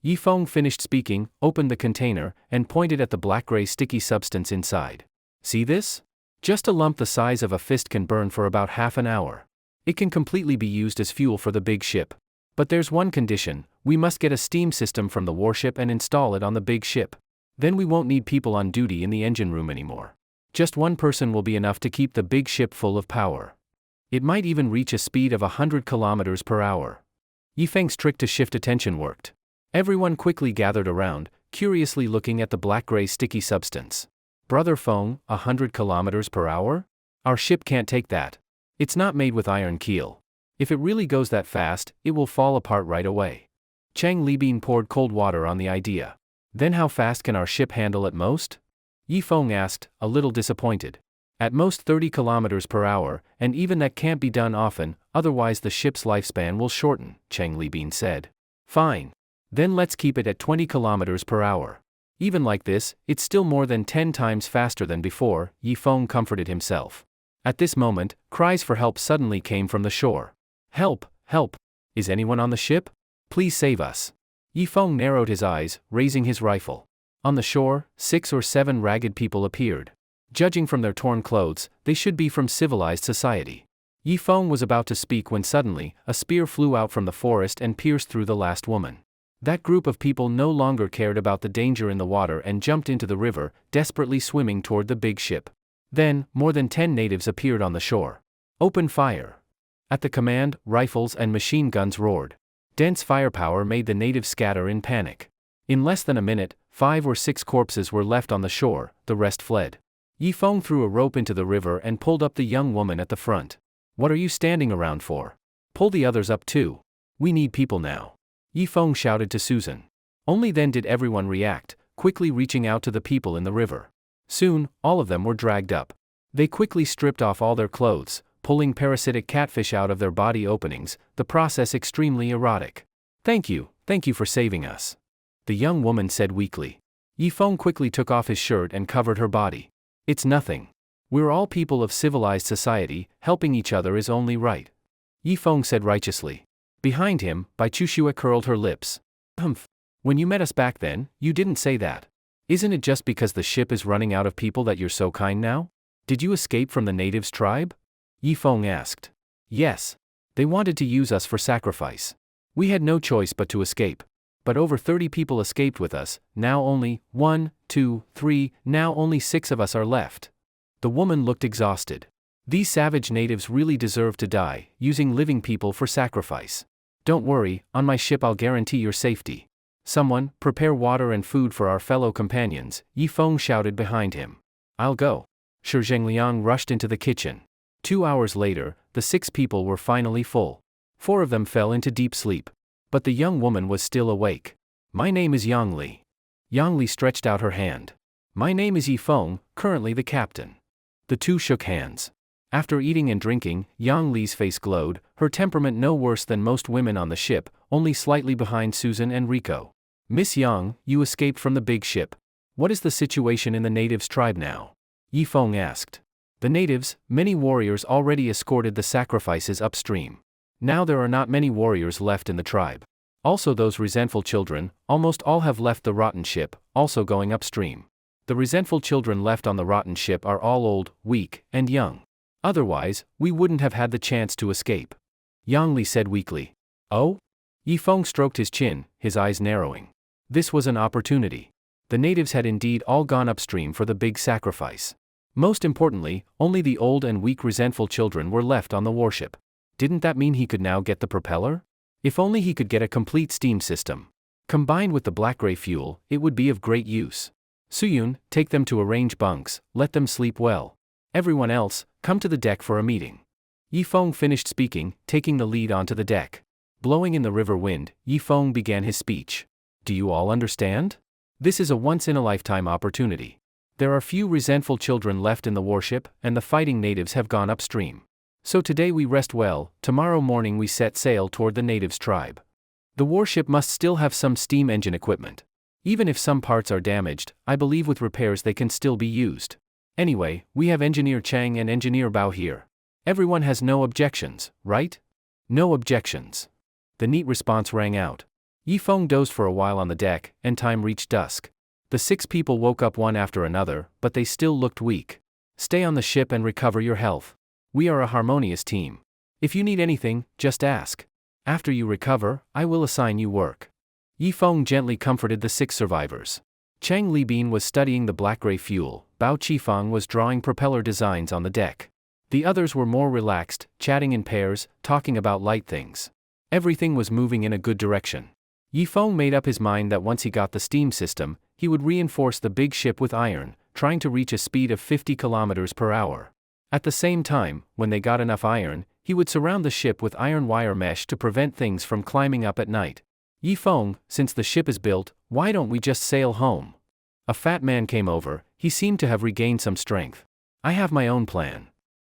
Yifeng finished speaking, opened the container, and pointed at the black-gray sticky substance inside. See this? Just a lump the size of a fist can burn for about half an hour. It can completely be used as fuel for the big ship. But there's one condition, we must get a steam system from the warship and install it on the big ship. Then we won't need people on duty in the engine room anymore. Just one person will be enough to keep the big ship full of power. It might even reach a speed of 100 kilometers per hour. Yifeng's trick to shift attention worked. Everyone quickly gathered around, curiously looking at the black-gray sticky substance. Brother Feng, 100 kilometers per hour? Our ship can't take that. It's not made with iron keel. If it really goes that fast, it will fall apart right away. Chang Libin poured cold water on the idea. Then how fast can our ship handle at most? Yifeng asked, a little disappointed. At most 30 kilometers per hour, and even that can't be done often, otherwise the ship's lifespan will shorten, Chang Libin said. Fine. Then let's keep it at 20 kilometers per hour. Even like this, it's still more than 10 times faster than before, Yifeng comforted himself. At this moment, cries for help suddenly came from the shore. Help, help! Is anyone on the ship? Please save us. Yifeng narrowed his eyes, raising his rifle. On the shore, 6 or 7 ragged people appeared. Judging from their torn clothes, they should be from civilized society. Yifeng was about to speak when suddenly, a spear flew out from the forest and pierced through the last woman. That group of people no longer cared about the danger in the water and jumped into the river, desperately swimming toward the big ship. Then, more than 10 natives appeared on the shore. Open fire! At the command, rifles and machine guns roared. Dense firepower made the natives scatter in panic. In less than a minute, 5 or 6 corpses were left on the shore, the rest fled. Yifeng threw a rope into the river and pulled up the young woman at the front. What are you standing around for? Pull the others up too. We need people now. Yifeng shouted to Susan. Only then did everyone react, quickly reaching out to the people in the river. Soon, all of them were dragged up. They quickly stripped off all their clothes, pulling parasitic catfish out of their body openings, the process extremely erotic. Thank you for saving us. The young woman said weakly. Yifeng quickly took off his shirt and covered her body. It's nothing. We're all people of civilized society, helping each other is only right. Yifeng said righteously. Behind him, Bai Chushua curled her lips. Humph. When you met us back then, you didn't say that. Isn't it just because the ship is running out of people that you're so kind now? Did you escape from the natives' tribe? Yifeng asked. Yes. They wanted to use us for sacrifice. We had no choice but to escape. But over 30 people escaped with us, now only 1, 2, 3, now only 6 of us are left. The woman looked exhausted. These savage natives really deserve to die, using living people for sacrifice. Don't worry, on my ship I'll guarantee your safety. Someone, prepare water and food for our fellow companions, Yifeng shouted behind him. I'll go. Shi Zhengliang rushed into the kitchen. 2 hours later, the 6 people were finally full. 4 of them fell into deep sleep. But the young woman was still awake. My name is Yang Li. Yang Li stretched out her hand. My name is Yifeng, currently the captain. The two shook hands. After eating and drinking, Yang Li's face glowed, her temperament no worse than most women on the ship, only slightly behind Susan and Rico. Miss Yang, you escaped from the big ship. What is the situation in the natives' tribe now? Yifeng asked. The natives, many warriors already escorted the sacrifices upstream. Now there are not many warriors left in the tribe. Also those resentful children, almost all have left the rotten ship, also going upstream. The resentful children left on the rotten ship are all old, weak, and young. Otherwise, we wouldn't have had the chance to escape. Yang Li said weakly. Oh? Yifeng stroked his chin, his eyes narrowing. This was an opportunity. The natives had indeed all gone upstream for the big sacrifice. Most importantly, only the old and weak resentful children were left on the warship. Didn't that mean he could now get the propeller? If only he could get a complete steam system. Combined with the black-gray fuel, it would be of great use. Suyun, take them to arrange bunks, let them sleep well. Everyone else, come to the deck for a meeting. Yifeng finished speaking, taking the lead onto the deck. Blowing in the river wind, Yifeng began his speech. Do you all understand? This is a once-in-a-lifetime opportunity. There are few resentful children left in the warship, and the fighting natives have gone upstream. So today we rest well, tomorrow morning we set sail toward the natives' tribe. The warship must still have some steam engine equipment. Even if some parts are damaged, I believe with repairs they can still be used. Anyway, we have Engineer Chang and Engineer Bao here. Everyone has no objections, right? No objections. The neat response rang out. Yifeng dozed for a while on the deck, and time reached dusk. The 6 people woke up one after another, but they still looked weak. Stay on the ship and recover your health. We are a harmonious team. If you need anything, just ask. After you recover, I will assign you work. Yifeng gently comforted the 6 survivors. Chang Libin was studying the black-gray fuel, Bao Qifang was drawing propeller designs on the deck. The others were more relaxed, chatting in pairs, talking about light things. Everything was moving in a good direction. Yifeng made up his mind that once he got the steam system, he would reinforce the big ship with iron, trying to reach a speed of 50 kilometers per hour. At the same time, when they got enough iron, he would surround the ship with iron wire mesh to prevent things from climbing up at night. Yifeng, since the ship is built, why don't we just sail home? A fat man came over, he seemed to have regained some strength. I have my own plan.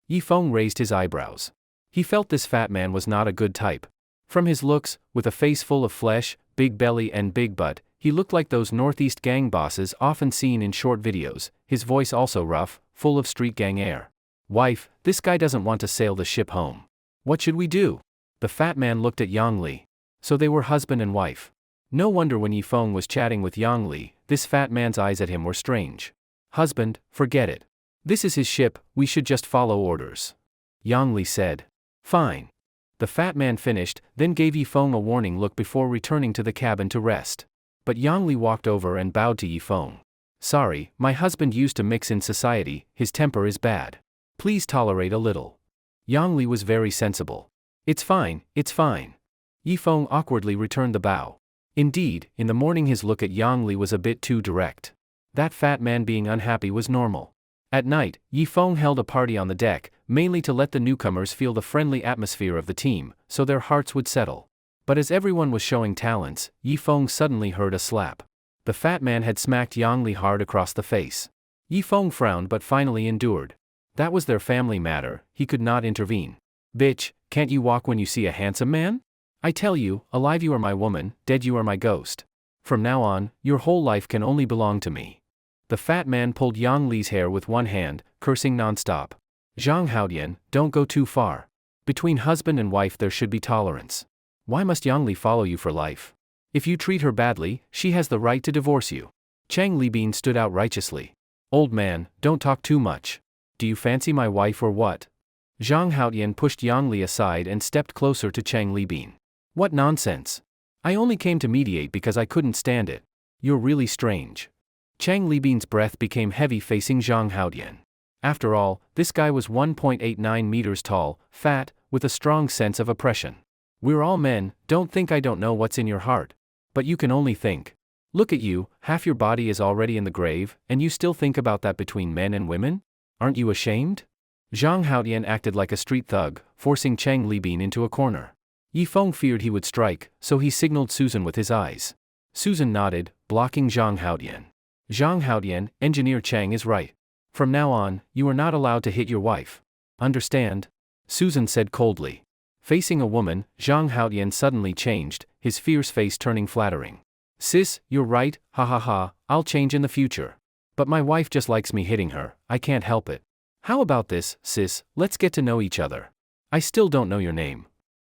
Yifeng raised his eyebrows. He felt this fat man was not a good type. From his looks, with a face full of flesh, big belly and big butt, he looked like those Northeast gang bosses often seen in short videos, his voice also rough, full of street gang air. Wife, this guy doesn't want to sail the ship home. What should we do? The fat man looked at Yang Li. So they were husband and wife. No wonder when Yifeng was chatting with Yang Li, this fat man's eyes at him were strange. Husband, forget it. This is his ship, we should just follow orders. Yang Li said. Fine. The fat man finished, then gave Yifeng a warning look before returning to the cabin to rest. But Yang Li walked over and bowed to Yifeng. Sorry, my husband used to mix in society, his temper is bad. Please tolerate a little. Yang Li was very sensible. It's fine, it's fine. Yifeng awkwardly returned the bow. Indeed, in the morning his look at Yang Li was a bit too direct. That fat man being unhappy was normal. At night, Yi Feng held a party on the deck, mainly to let the newcomers feel the friendly atmosphere of the team, so their hearts would settle. But as everyone was showing talents, Yi Feng suddenly heard a slap. The fat man had smacked Yang Li hard across the face. Yi Feng frowned but finally endured. That was their family matter, he could not intervene. Bitch, can't you walk when you see a handsome man? I tell you, alive you are my woman, dead you are my ghost. From now on, your whole life can only belong to me. The fat man pulled Yang Li's hair with one hand, cursing non-stop. Zhang Haodian, don't go too far. Between husband and wife there should be tolerance. Why must Yang Li follow you for life? If you treat her badly, she has the right to divorce you. Chang Libin stood out righteously. Old man, don't talk too much. Do you fancy my wife or what? Zhang Haodian pushed Yang Li aside and stepped closer to Chang Libin. What nonsense. I only came to mediate because I couldn't stand it. You're really strange. Chang Libin's breath became heavy facing Zhang Haodian. After all, this guy was 1.89 meters tall, fat, with a strong sense of oppression. We're all men, don't think I don't know what's in your heart. But you can only think. Look at you, half your body is already in the grave, and you still think about that between men and women? Aren't you ashamed? Zhang Haodian acted like a street thug, forcing Chang Libin into a corner. Yi Feng feared he would strike, so he signaled Susan with his eyes. Susan nodded, blocking Zhang Haodian. Zhang Haodian, Engineer Chang is right. From now on, you are not allowed to hit your wife. Understand? Susan said coldly. Facing a woman, Zhang Haodian suddenly changed, his fierce face turning flattering. Sis, you're right, ha ha ha, I'll change in the future. But my wife just likes me hitting her, I can't help it. How about this, sis, let's get to know each other. I still don't know your name.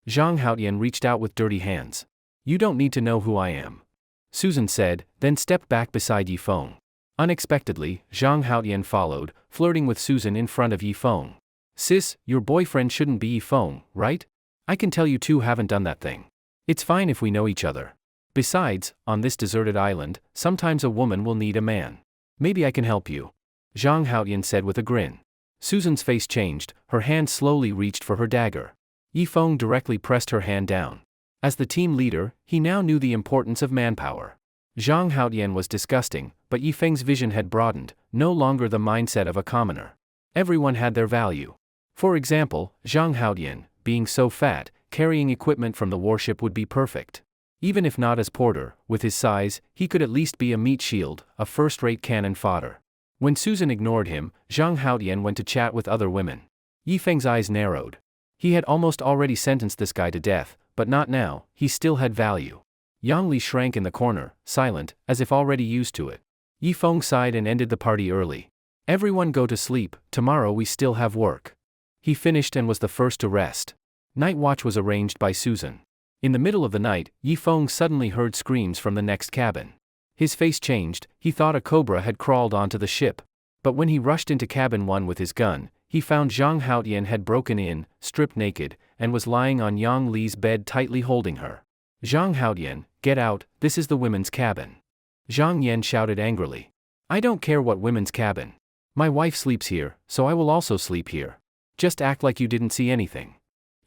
Zhang Haodian reached out with dirty hands. You don't need to know who I am. Susan said, then stepped back beside Yi Feng. Unexpectedly, Zhang Haodian followed, flirting with Susan in front of Yi Feng. Sis, your boyfriend shouldn't be Yi Feng, right? I can tell you two haven't done that thing. It's fine if we know each other. Besides, on this deserted island, sometimes a woman will need a man. Maybe I can help you. Zhang Haodian said with a grin. Susan's face changed, her hand slowly reached for her dagger. Yi Feng directly pressed her hand down. As the team leader, he now knew the importance of manpower. Zhang Haodian was disgusting, but Yi Feng's vision had broadened, no longer the mindset of a commoner. Everyone had their value. For example, Zhang Haodian, being so fat, carrying equipment from the warship would be perfect. Even if not as porter, with his size, he could at least be a meat shield, a first-rate cannon fodder. When Susan ignored him, Zhang Haodian went to chat with other women. Yi Feng's eyes narrowed. He had almost already sentenced this guy to death, but not now, he still had value. Yang Li shrank in the corner, silent, as if already used to it. Yi Feng sighed and ended the party early. Everyone go to sleep, tomorrow we still have work. He finished and was the first to rest. Night watch was arranged by Susan. In the middle of the night, Yi Feng suddenly heard screams from the next cabin. His face changed, he thought a cobra had crawled onto the ship. But when he rushed into cabin 1 with his gun, he found Zhang Haodian had broken in, stripped naked, and was lying on Yang Li's bed tightly holding her. Zhang Haodian, get out, this is the women's cabin. Zhang Yan shouted angrily. I don't care what women's cabin. My wife sleeps here, so I will also sleep here. Just act like you didn't see anything.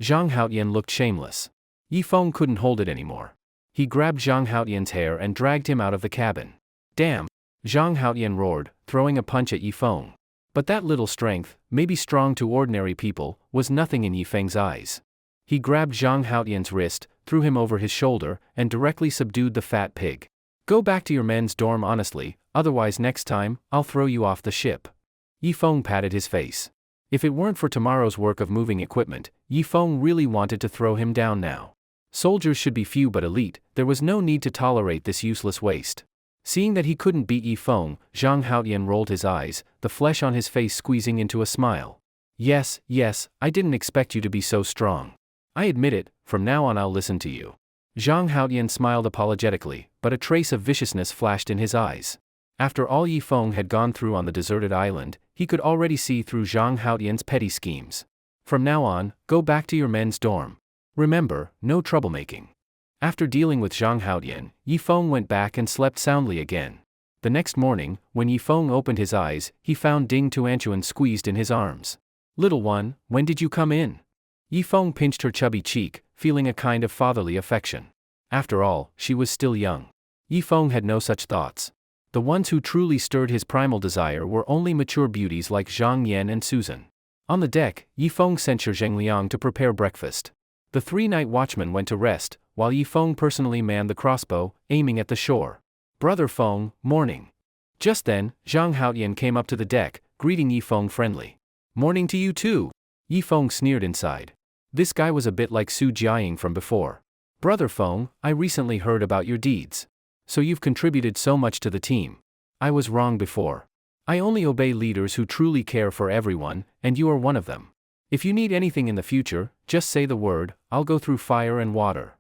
Zhang Haodian looked shameless. Yi Feng couldn't hold it anymore. He grabbed Zhang Haodian's hair and dragged him out of the cabin. Damn! Zhang Haodian roared, throwing a punch at Yi Feng. But that little strength, maybe strong to ordinary people, was nothing in Yi Feng's eyes. He grabbed Zhang Haodian's wrist, threw him over his shoulder, and directly subdued the fat pig. Go back to your men's dorm honestly, otherwise next time, I'll throw you off the ship. Yi Feng patted his face. If it weren't for tomorrow's work of moving equipment, Yi Feng really wanted to throw him down now. Soldiers should be few but elite, there was no need to tolerate this useless waste. Seeing that he couldn't beat Yi Feng, Zhang Haodian rolled his eyes, the flesh on his face squeezing into a smile. Yes, I didn't expect you to be so strong. I admit it, from now on I'll listen to you. Zhang Haodian smiled apologetically, but a trace of viciousness flashed in his eyes. After all Yi Feng had gone through on the deserted island, he could already see through Zhang Haodian's petty schemes. From now on, go back to your men's dorm. Remember, no troublemaking. After dealing with Zhang Haodian, Yi Feng went back and slept soundly again. The next morning, when Yi Feng opened his eyes, he found Ding Tuanchuan squeezed in his arms. Little one, when did you come in? Yi Feng pinched her chubby cheek, feeling a kind of fatherly affection. After all, she was still young. Yifeng had no such thoughts. The ones who truly stirred his primal desire were only mature beauties like Zhang Yan and Susan. On the deck, Yifeng sent Zheng Liang to prepare breakfast. The 3 night watchmen went to rest, while Yifeng personally manned the crossbow, aiming at the shore. "Brother Feng, morning." Just then, Zhang Haotian came up to the deck, greeting Yifeng friendly. "Morning to you too." Yifeng sneered inside. This guy was a bit like Su Jiaying from before. "Brother Feng, I recently heard about your deeds. So you've contributed so much to the team. I was wrong before. I only obey leaders who truly care for everyone, and you are one of them. If you need anything in the future, just say the word, I'll go through fire and water."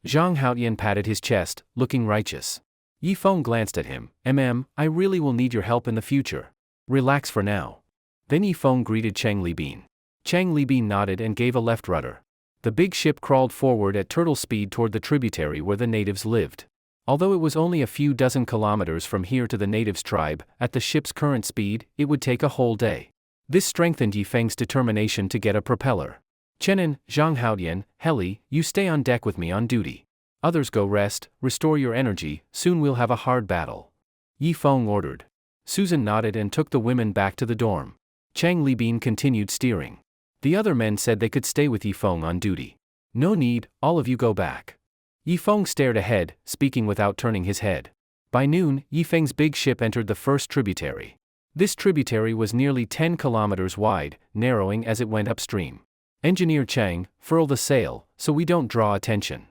Zhang Haotian patted his chest, looking righteous. Yifeng glanced at him. I really will need your help in the future. Relax for now." Then Yifeng greeted Chang Libin. Chang Libin nodded and gave a left rudder. The big ship crawled forward at turtle speed toward the tributary where the natives lived. Although it was only a few dozen kilometers from here to the natives' tribe, at the ship's current speed, it would take a whole day. This strengthened Yifeng's determination to get a propeller. "Chenin, Zhang Haotian, Heli, you stay on deck with me on duty. Others go rest, restore your energy, soon we'll have a hard battle." Yifeng ordered. Susan nodded and took the women back to the dorm. Chang Libin continued steering. The other men said they could stay with Yifeng on duty. "No need, all of you go back." Yifeng stared ahead, speaking without turning his head. By noon, Yifeng's big ship entered the first tributary. This tributary was nearly 10 kilometers wide, narrowing as it went upstream. "Engineer Chang, furl the sail, so we don't draw attention,"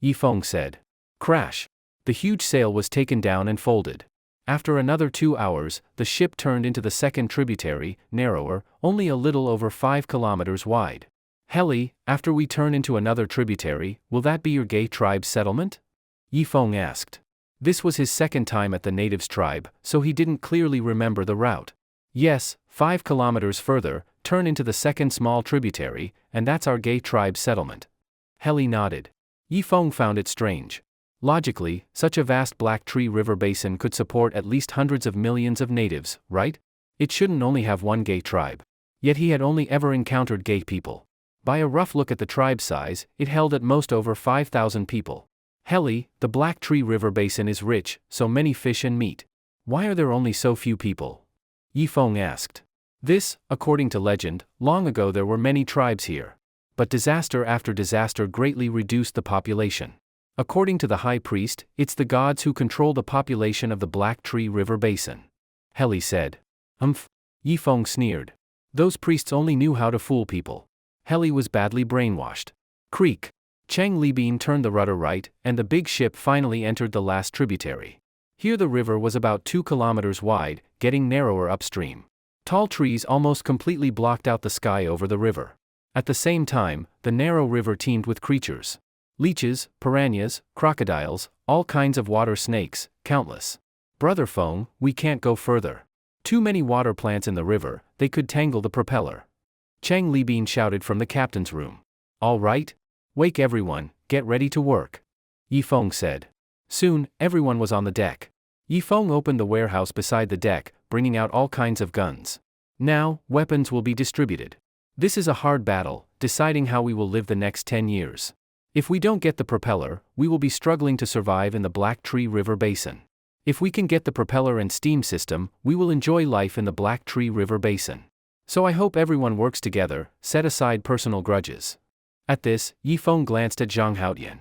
Yifeng said. Crash! The huge sail was taken down and folded. After another 2 hours, the ship turned into the second tributary, narrower, only a little over 5 kilometers wide. "Heli, after we turn into another tributary, will that be your gay tribe's settlement?" Yifeng asked. This was his second time at the natives' tribe, so he didn't clearly remember the route. "Yes, 5 kilometers further, turn into the second small tributary, and that's our gay tribe's settlement." Heli nodded. Yifeng found it strange. Logically, such a vast Black Tree River basin could support at least hundreds of millions of natives, right? It shouldn't only have one gay tribe. Yet he had only ever encountered gay people. By a rough look at the tribe size, it held at most over 5,000 people. "Heli, the Black Tree River basin is rich, so many fish and meat. Why are there only so few people?" Yifeng asked. This, according to legend, long ago there were many tribes here. But disaster after disaster greatly reduced the population. According to the high priest, it's the gods who control the population of the Black Tree River basin. Heli said. Yifeng sneered. Those priests only knew how to fool people. Heli was badly brainwashed. Creak. Chang Libin turned the rudder right, and the big ship finally entered the last tributary. Here the river was about 2 kilometers wide, getting narrower upstream. Tall trees almost completely blocked out the sky over the river. At the same time, the narrow river teemed with creatures. Leeches, piranhas, crocodiles, all kinds of water snakes, countless. "Brother Feng, we can't go further. Too many water plants in the river, they could tangle the propeller." Chang Libin shouted from the captain's room. "All right? Wake everyone, get ready to work," Yifeng said. Soon, everyone was on the deck. Yifeng opened the warehouse beside the deck, bringing out all kinds of guns. Now, weapons will be distributed. This is a hard battle, deciding how we will live the next 10 years. If we don't get the propeller, we will be struggling to survive in the Black Tree River basin. If we can get the propeller and steam system, we will enjoy life in the Black Tree River basin. So I hope everyone works together, set aside personal grudges. At this, Yifeng glanced at Zhang Haotian.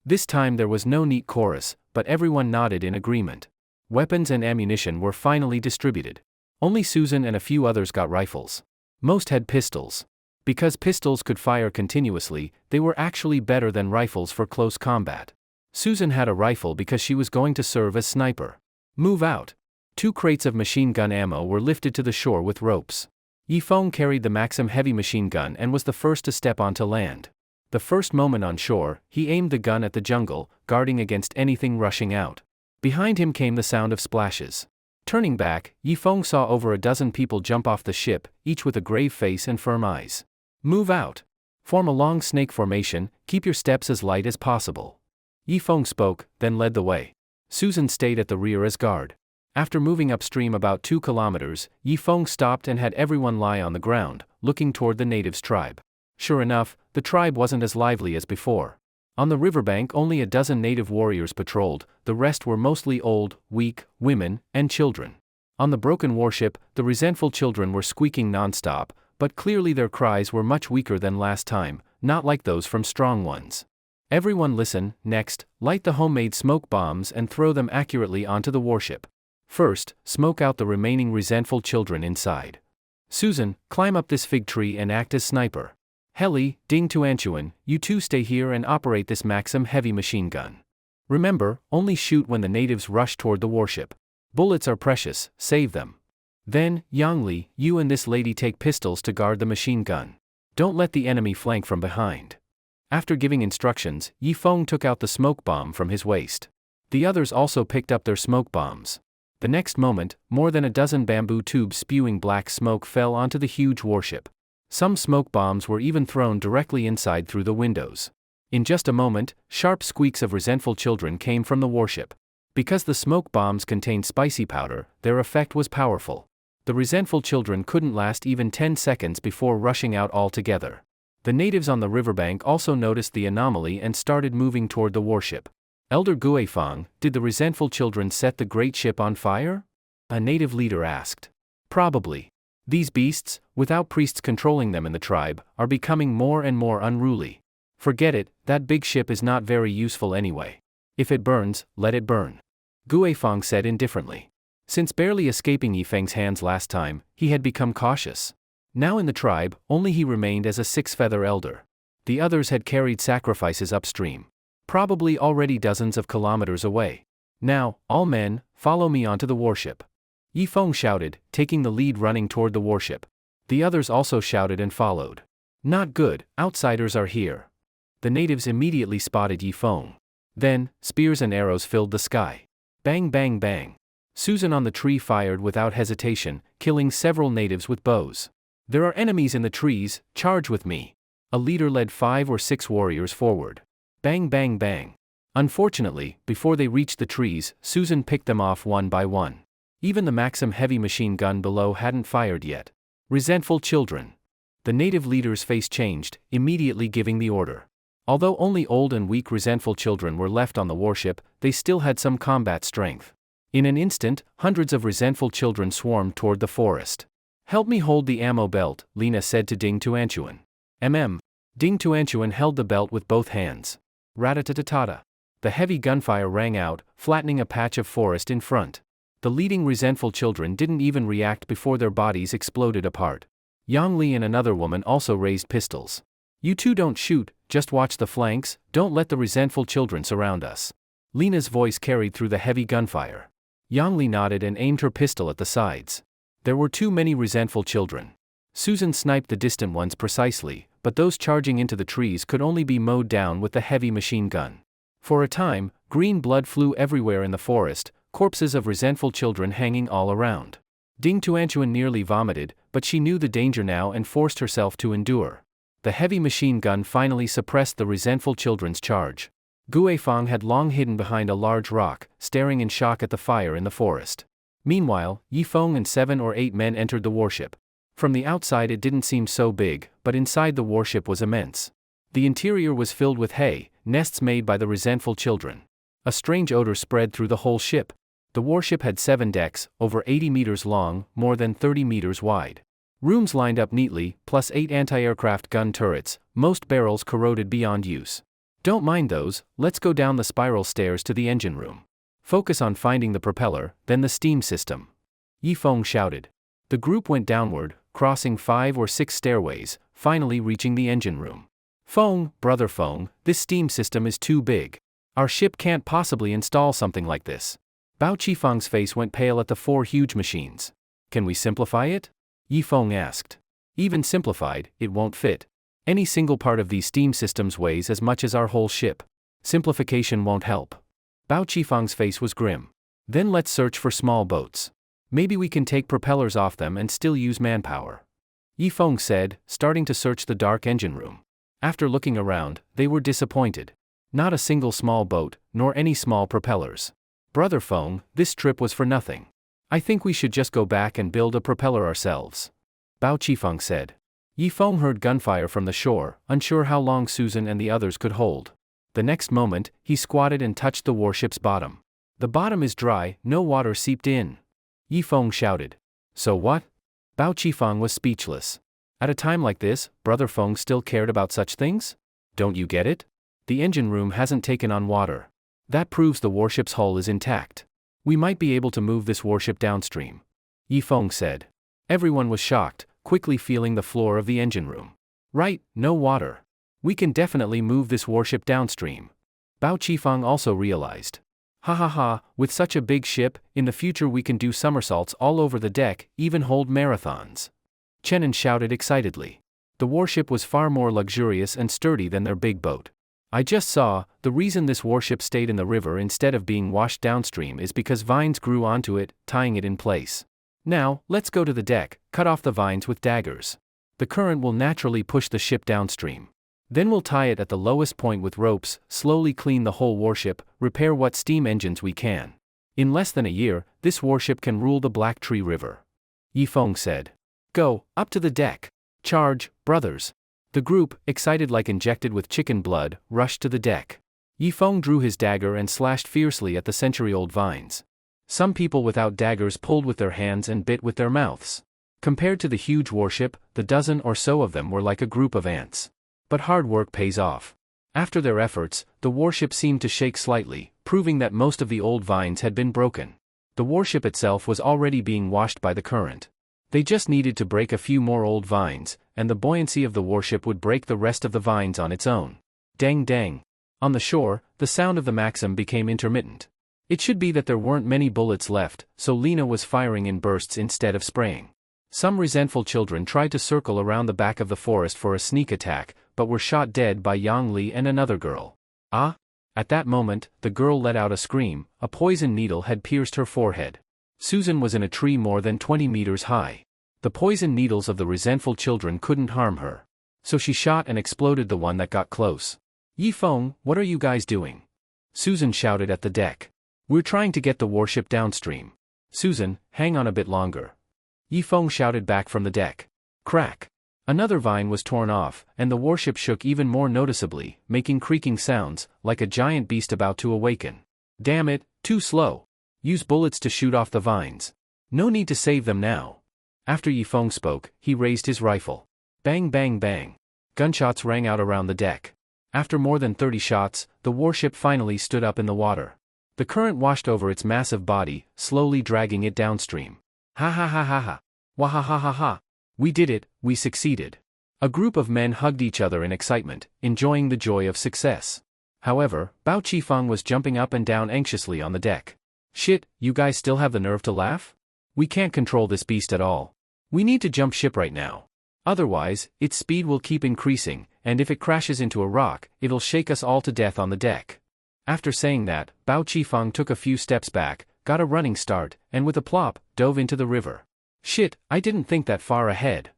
This time there was no neat chorus, but everyone nodded in agreement. Weapons and ammunition were finally distributed. Only Susan and a few others got rifles. Most had pistols. Because pistols could fire continuously, they were actually better than rifles for close combat. Susan had a rifle because she was going to serve as sniper. Move out. 2 crates of machine gun ammo were lifted to the shore with ropes. Yifeng carried the Maxim heavy machine gun and was the first to step onto land. The first moment on shore, he aimed the gun at the jungle, guarding against anything rushing out. Behind him came the sound of splashes. Turning back, Yifeng saw over a dozen people jump off the ship, each with a grave face and firm eyes. Move out. Form a long snake formation, keep your steps as light as possible. Yifeng spoke, then led the way. Susan stayed at the rear as guard. After moving upstream about 2 kilometers, Yifeng stopped and had everyone lie on the ground, looking toward the natives' tribe. Sure enough, the tribe wasn't as lively as before. On the riverbank only a dozen native warriors patrolled, the rest were mostly old, weak, women, and children. On the broken warship, the resentful children were squeaking non-stop, but clearly their cries were much weaker than last time, not like those from strong ones. Everyone listen, next, light the homemade smoke bombs and throw them accurately onto the warship. First, smoke out the remaining resentful children inside. Susan, climb up this fig tree and act as sniper. Helly, Ding Tuanchuan, you two stay here and operate this Maxim heavy machine gun. Remember, only shoot when the natives rush toward the warship. Bullets are precious, save them. Then, Yangli, you and this lady take pistols to guard the machine gun. Don't let the enemy flank from behind. After giving instructions, Yifeng took out the smoke bomb from his waist. The others also picked up their smoke bombs. The next moment, more than a dozen bamboo tubes spewing black smoke fell onto the huge warship. Some smoke bombs were even thrown directly inside through the windows. In just a moment, sharp squeaks of resentful children came from the warship. Because the smoke bombs contained spicy powder, their effect was powerful. The resentful children couldn't last even 10 seconds before rushing out altogether. The natives on the riverbank also noticed the anomaly and started moving toward the warship. Elder Guifang, did the resentful children set the great ship on fire? A native leader asked. Probably. These beasts, without priests controlling them in the tribe, are becoming more and more unruly. Forget it, that big ship is not very useful anyway. If it burns, let it burn. Guifang said indifferently. Since barely escaping Yifeng's hands last time, he had become cautious. Now in the tribe, only he remained as a six-feather elder. The others had carried sacrifices upstream. Probably already dozens of kilometers away. Now, all men, follow me onto the warship. Yifeng shouted, taking the lead running toward the warship. The others also shouted and followed. Not good, outsiders are here. The natives immediately spotted Yifeng. Then, spears and arrows filled the sky. Bang bang bang. Susan on the tree fired without hesitation, killing several natives with bows. There are enemies in the trees, charge with me. A leader led 5 or 6 warriors forward. Bang bang bang. Unfortunately, before they reached the trees, Susan picked them off one by one. Even the Maxim heavy machine gun below hadn't fired yet. Resentful children. The native leader's face changed, immediately giving the order. Although only old and weak resentful children were left on the warship, they still had some combat strength. In an instant, hundreds of resentful children swarmed toward the forest. Help me hold the ammo belt, Lena said to Ding Tuanchuan. Ding Tuanchuan held the belt with both hands. Rat-a-ta-ta-ta. The heavy gunfire rang out, flattening a patch of forest in front. The leading resentful children didn't even react before their bodies exploded apart. Yang Li and another woman also raised pistols. You two don't shoot, just watch the flanks, don't let the resentful children surround us. Lena's voice carried through the heavy gunfire. Yang Li nodded and aimed her pistol at the sides. There were too many resentful children. Susan sniped the distant ones precisely, but those charging into the trees could only be mowed down with the heavy machine gun. For a time, green blood flew everywhere in the forest, corpses of resentful children hanging all around. Ding Tuanchuan nearly vomited, but she knew the danger now and forced herself to endure. The heavy machine gun finally suppressed the resentful children's charge. Guifang had long hidden behind a large rock, staring in shock at the fire in the forest. Meanwhile, Yifeng and 7 or 8 men entered the warship. From the outside it didn't seem so big, but inside the warship was immense. The interior was filled with hay, nests made by the resentful children. A strange odor spread through the whole ship. The warship had 7 decks, over 80 meters long, more than 30 meters wide. Rooms lined up neatly, plus 8 anti-aircraft gun turrets, most barrels corroded beyond use. Don't mind those, let's go down the spiral stairs to the engine room. Focus on finding the propeller, then the steam system. Yifeng shouted. The group went downward, crossing 5 or 6 stairways, finally reaching the engine room. Feng, brother Feng, this steam system is too big. Our ship can't possibly install something like this. Bao Qifeng's face went pale at the 4 huge machines. Can we simplify it? Yifeng asked. Even simplified, it won't fit. Any single part of these steam systems weighs as much as our whole ship. Simplification won't help. Bao Qifeng's face was grim. Then let's search for small boats. Maybe we can take propellers off them and still use manpower. Yifeng said, starting to search the dark engine room. After looking around, they were disappointed. Not a single small boat, nor any small propellers. Brother Feng, this trip was for nothing. I think we should just go back and build a propeller ourselves. Bao Qifeng said. Yifeng heard gunfire from the shore, unsure how long Susan and the others could hold. The The next moment, he squatted and touched the warship's bottom. The bottom is dry, no water seeped in. Yifeng shouted. So what? Bao Qifeng was speechless. At a time like this, Brother Feng still cared about such things? Don't you get it? The engine room hasn't taken on water. That proves the warship's hull is intact. We might be able to move this warship downstream. Yifeng said. Everyone was shocked, quickly feeling the floor of the engine room. Right, no water. We can definitely move this warship downstream. Bao Qifeng also realized. Ha ha ha, with such a big ship, in the future we can do somersaults all over the deck, even hold marathons. Chenin shouted excitedly. The warship was far more luxurious and sturdy than their big boat. I just saw, the reason this warship stayed in the river instead of being washed downstream is because vines grew onto it, tying it in place. Now, let's go to the deck, cut off the vines with daggers. The current will naturally push the ship downstream. Then we'll tie it at the lowest point with ropes, slowly clean the whole warship, repair what steam engines we can. In less than a year, this warship can rule the Black Tree River. Yifeng said. Go, up to the deck. Charge, brothers. The group, excited like injected with chicken blood, rushed to the deck. Yifeng drew his dagger and slashed fiercely at the century-old vines. Some people without daggers pulled with their hands and bit with their mouths. Compared to the huge warship, the dozen or so of them were like a group of ants. But hard work pays off. After their efforts, the warship seemed to shake slightly, proving that most of the old vines had been broken. The warship itself was already being washed by the current. They just needed to break a few more old vines, and the buoyancy of the warship would break the rest of the vines on its own. Dang dang. On the shore, the sound of the Maxim became intermittent. It should be that there weren't many bullets left, so Lena was firing in bursts instead of spraying. Some resentful children tried to circle around the back of the forest for a sneak attack, but were shot dead by Yang Li and another girl. Ah! At that moment, the girl let out a scream. A poison needle had pierced her forehead. Susan was in a tree more than 20 meters high. The poison needles of the resentful children couldn't harm her. So she shot and exploded the one that got close. Yifeng, what are you guys doing? Susan shouted at the deck. We're trying to get the warship downstream. Susan, hang on a bit longer. Yifeng shouted back from the deck. Crack. Another vine was torn off, and the warship shook even more noticeably, making creaking sounds, like a giant beast about to awaken. Damn it, too slow. Use bullets to shoot off the vines. No need to save them now. After Yifeng spoke, he raised his rifle. Bang bang bang. Gunshots rang out around the deck. After more than 30 shots, the warship finally stood up in the water. The current washed over its massive body, slowly dragging it downstream. Ha ha ha ha ha. Wah ha ha ha. We did it, we succeeded. A group of men hugged each other in excitement, enjoying the joy of success. However, Bao Qifeng was jumping up and down anxiously on the deck. Shit, you guys still have the nerve to laugh? We can't control this beast at all. We need to jump ship right now. Otherwise, its speed will keep increasing, and if it crashes into a rock, it'll shake us all to death on the deck. After saying that, Bao Qifeng took a few steps back, got a running start, and with a plop, dove into the river. Shit, I didn't think that far ahead.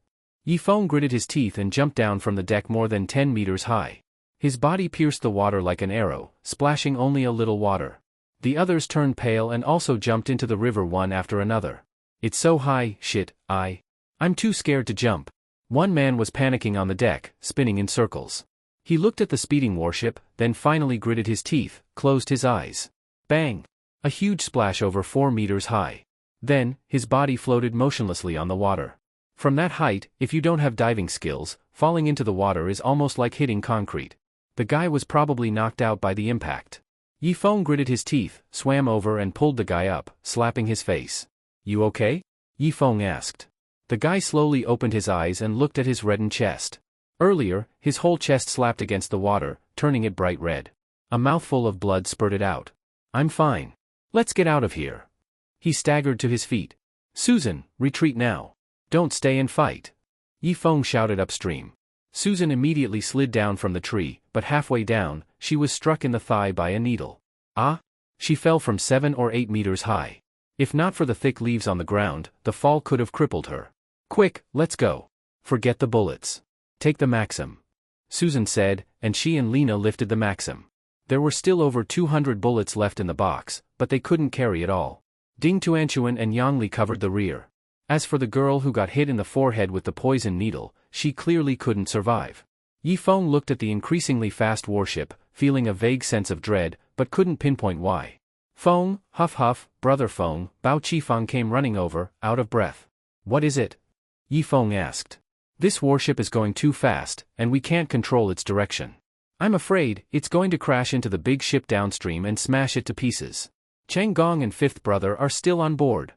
Yifeng gritted his teeth and jumped down from the deck more than 10 meters high. His body pierced the water like an arrow, splashing only a little water. The others turned pale and also jumped into the river one after another. It's so high, shit, I'm too scared to jump. One man was panicking on the deck, spinning in circles. He looked at the speeding warship, then finally gritted his teeth, closed his eyes. Bang! A huge splash over 4 meters high. Then, his body floated motionlessly on the water. From that height, if you don't have diving skills, falling into the water is almost like hitting concrete. The guy was probably knocked out by the impact. Yifeng gritted his teeth, swam over and pulled the guy up, slapping his face. You okay? Yifeng asked. The guy slowly opened his eyes and looked at his reddened chest. Earlier, his whole chest slapped against the water, turning it bright red. A mouthful of blood spurted out. I'm fine. Let's get out of here. He staggered to his feet. Susan, retreat now. Don't stay and fight. Yifeng shouted upstream. Susan immediately slid down from the tree, but halfway down, she was struck in the thigh by a needle. Ah! She fell from 7 or 8 meters high. If not for the thick leaves on the ground, the fall could have crippled her. Quick, let's go. Forget the bullets. Take the Maxim. Susan said, and she and Lena lifted the Maxim. There were still over 200 bullets left in the box, but they couldn't carry it all. Ding Tuanchuan and Yang Li covered the rear. As for the girl who got hit in the forehead with the poison needle, she clearly couldn't survive. Yi Feng looked at the increasingly fast warship, feeling a vague sense of dread, but couldn't pinpoint why. Feng, huff huff, brother Feng, Bao Qifeng came running over, out of breath. What is it? Yi Feng asked. This warship is going too fast, and we can't control its direction. I'm afraid it's going to crash into the big ship downstream and smash it to pieces. Cheng Gong and fifth brother are still on board.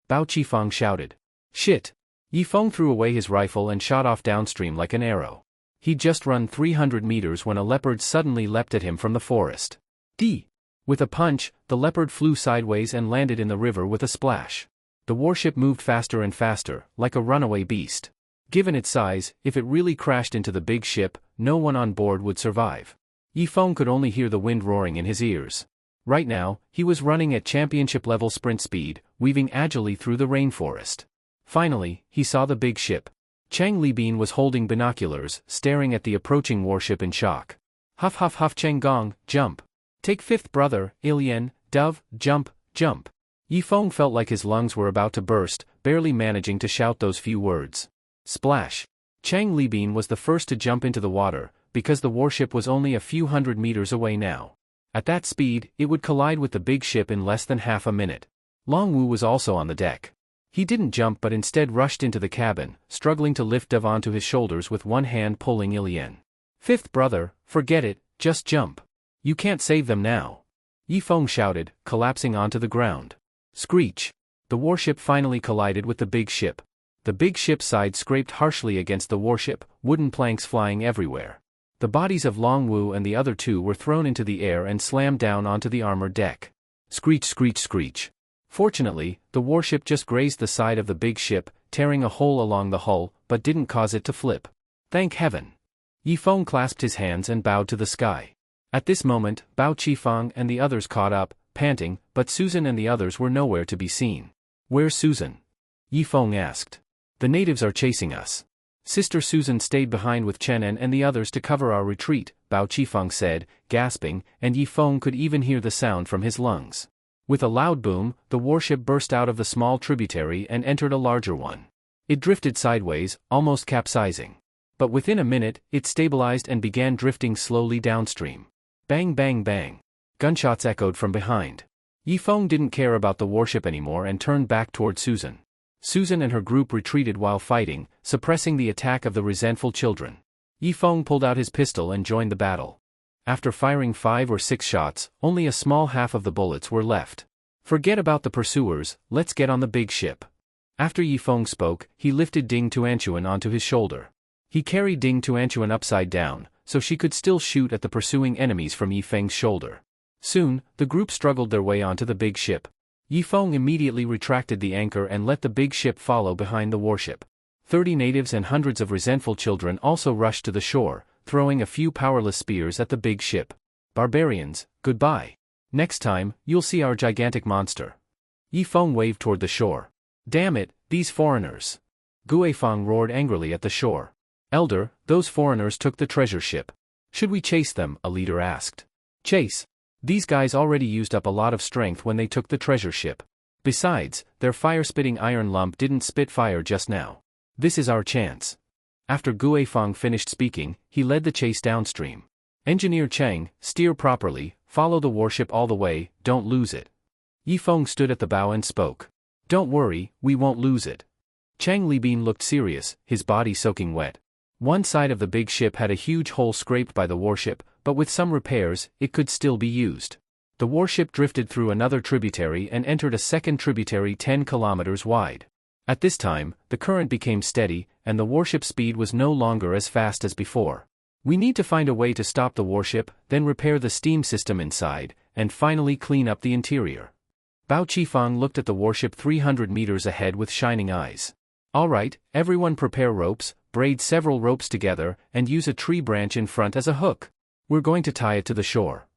Bao Qifeng shouted. Shit! Yi Feng threw away his rifle and shot off downstream like an arrow. He'd just run 300 meters when a leopard suddenly leapt at him from the forest. D. With a punch, the leopard flew sideways and landed in the river with a splash. The warship moved faster and faster, like a runaway beast. Given its size, if it really crashed into the big ship, no one on board would survive. Yi Feng could only hear the wind roaring in his ears. Right now, he was running at championship-level sprint speed, weaving agilely through the rainforest. Finally, he saw the big ship. Chang Libin was holding binoculars, staring at the approaching warship in shock. Huff huff huff Cheng Gong, jump. Take fifth brother, Ilian, Dove, jump, jump. Yi Feng felt like his lungs were about to burst, barely managing to shout those few words. Splash. Chang Libin was the first to jump into the water, because the warship was only a few hundred meters away now. At that speed, it would collide with the big ship in less than half a minute. Long Wu was also on the deck. He didn't jump but instead rushed into the cabin, struggling to lift Dove onto his shoulders with one hand pulling Ilian. Fifth brother, forget it, just jump. You can't save them now. Yi Feng shouted, collapsing onto the ground. Screech. The warship finally collided with the big ship. The big ship's side scraped harshly against the warship, wooden planks flying everywhere. The bodies of Long Wu and the other two were thrown into the air and slammed down onto the armored deck. Screech screech screech. Fortunately, the warship just grazed the side of the big ship, tearing a hole along the hull, but didn't cause it to flip. Thank heaven. Yi Feng clasped his hands and bowed to the sky. At this moment, Bao Qifeng and the others caught up, panting, but Susan and the others were nowhere to be seen. Where's Susan? Yi Feng asked. The natives are chasing us. Sister Susan stayed behind with Chenen and the others to cover our retreat, Bao Qifeng said, gasping, and Yi Feng could even hear the sound from his lungs. With a loud boom, the warship burst out of the small tributary and entered a larger one. It drifted sideways, almost capsizing. But within a minute, it stabilized and began drifting slowly downstream. Bang bang bang. Gunshots echoed from behind. Yi Feng didn't care about the warship anymore and turned back toward Susan. Susan and her group retreated while fighting, suppressing the attack of the resentful children. Yi Feng pulled out his pistol and joined the battle. After firing 5 or 6 shots, only a small half of the bullets were left. Forget about the pursuers, let's get on the big ship. After Yi Feng spoke, he lifted Ding Tuanchuan onto his shoulder. He carried Ding Tuanchuan upside down, so she could still shoot at the pursuing enemies from Yi Feng's shoulder. Soon, the group struggled their way onto the big ship. Yi Feng immediately retracted the anchor and let the big ship follow behind the warship. 30 natives and hundreds of resentful children also rushed to the shore, throwing a few powerless spears at the big ship. Barbarians, goodbye. Next time, you'll see our gigantic monster. Yi Feng waved toward the shore. Damn it, these foreigners. Guifeng roared angrily at the shore. Elder, those foreigners took the treasure ship. Should we chase them? A leader asked. Chase? These guys already used up a lot of strength when they took the treasure ship. Besides, their fire-spitting iron lump didn't spit fire just now. This is our chance. After Guifeng finished speaking, he led the chase downstream. Engineer Cheng, steer properly, follow the warship all the way, don't lose it. Yi Feng stood at the bow and spoke. Don't worry, we won't lose it. Chang Libin looked serious, his body soaking wet. One side of the big ship had a huge hole scraped by the warship, but with some repairs, it could still be used. The warship drifted through another tributary and entered a second tributary 10 kilometers wide. At this time, the current became steady, and the warship speed was no longer as fast as before. We need to find a way to stop the warship, then repair the steam system inside, and finally clean up the interior. Bao Qifeng looked at the warship 300 meters ahead with shining eyes. All right, everyone prepare ropes, braid several ropes together, and use a tree branch in front as a hook. We're going to tie it to the shore.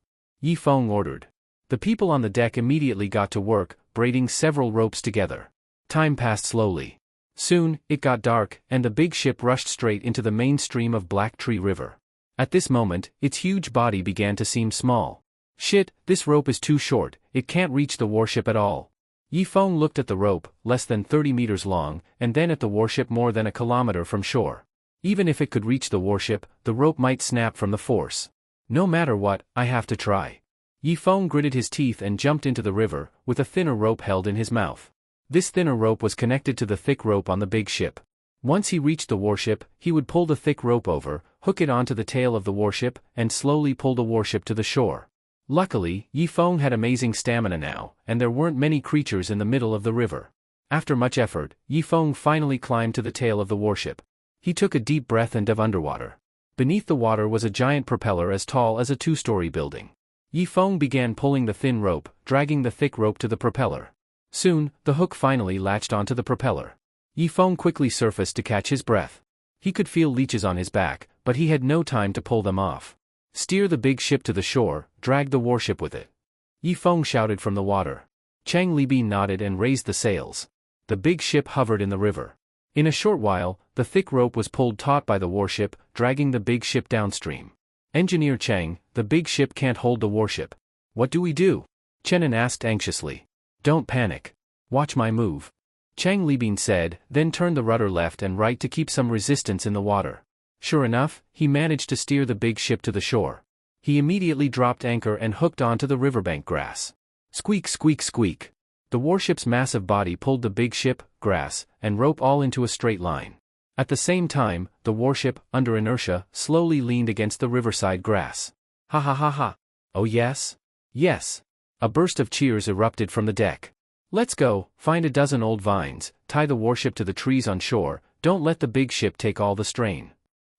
Yi Feng ordered. The people on the deck immediately got to work, braiding several ropes together. Time passed slowly. Soon, it got dark, and the big ship rushed straight into the main stream of Black Tree River. At this moment, its huge body began to seem small. Shit, this rope is too short, it can't reach the warship at all. Yi Feng looked at the rope, less than 30 meters long, and then at the warship more than a kilometer from shore. Even if it could reach the warship, the rope might snap from the force. No matter what, I have to try. Yifeng gritted his teeth and jumped into the river, with a thinner rope held in his mouth. This thinner rope was connected to the thick rope on the big ship. Once he reached the warship, he would pull the thick rope over, hook it onto the tail of the warship, and slowly pull the warship to the shore. Luckily, Yifeng had amazing stamina now, and there weren't many creatures in the middle of the river. After much effort, Yifeng finally climbed to the tail of the warship. He took a deep breath and dove underwater. Beneath the water was a giant propeller as tall as a two-story building. Yifeng began pulling the thin rope, dragging the thick rope to the propeller. Soon, the hook finally latched onto the propeller. Yifeng quickly surfaced to catch his breath. He could feel leeches on his back, but he had no time to pull them off. Steer the big ship to the shore, drag the warship with it. Yifeng shouted from the water. Chang Libin nodded and raised the sails. The big ship hovered in the river. In a short while, the thick rope was pulled taut by the warship, dragging the big ship downstream. Engineer Chang, the big ship can't hold the warship. What do we do? Chenin asked anxiously. Don't panic. Watch my move. Chang Libin said, then turned the rudder left and right to keep some resistance in the water. Sure enough, he managed to steer the big ship to the shore. He immediately dropped anchor and hooked onto the riverbank grass. Squeak, squeak, squeak. The warship's massive body pulled the big ship, grass, and rope all into a straight line. At the same time, the warship, under inertia, slowly leaned against the riverside grass. Ha ha ha ha. Oh yes? Yes. A burst of cheers erupted from the deck. Let's go, find a dozen old vines, tie the warship to the trees on shore, don't let the big ship take all the strain.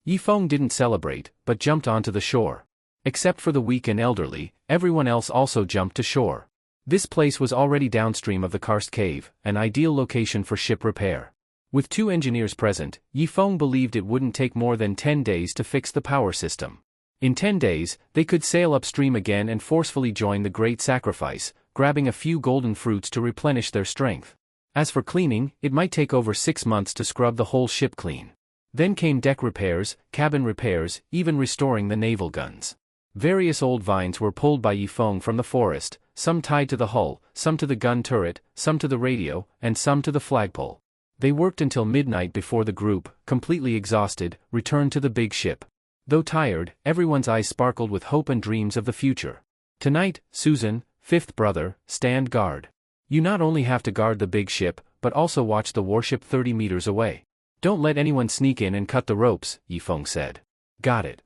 Yifeng didn't celebrate, but jumped onto the shore. Except for the weak and elderly, everyone else also jumped to shore. This place was already downstream of the karst cave, an ideal location for ship repair. With 2 engineers present, Yifeng believed it wouldn't take more than 10 days to fix the power system. In 10 days, they could sail upstream again and forcefully join the Great Sacrifice, grabbing a few golden fruits to replenish their strength. As for cleaning, it might take over 6 months to scrub the whole ship clean. Then came deck repairs, cabin repairs, even restoring the naval guns. Various old vines were pulled by Yifeng from the forest, some tied to the hull, some to the gun turret, some to the radio, and some to the flagpole. They worked until midnight before the group, completely exhausted, returned to the big ship. Though tired, everyone's eyes sparkled with hope and dreams of the future. Tonight, Susan, 5th brother, stand guard. You not only have to guard the big ship, but also watch the warship 30 meters away. Don't let anyone sneak in and cut the ropes, Yifeng said. Got it.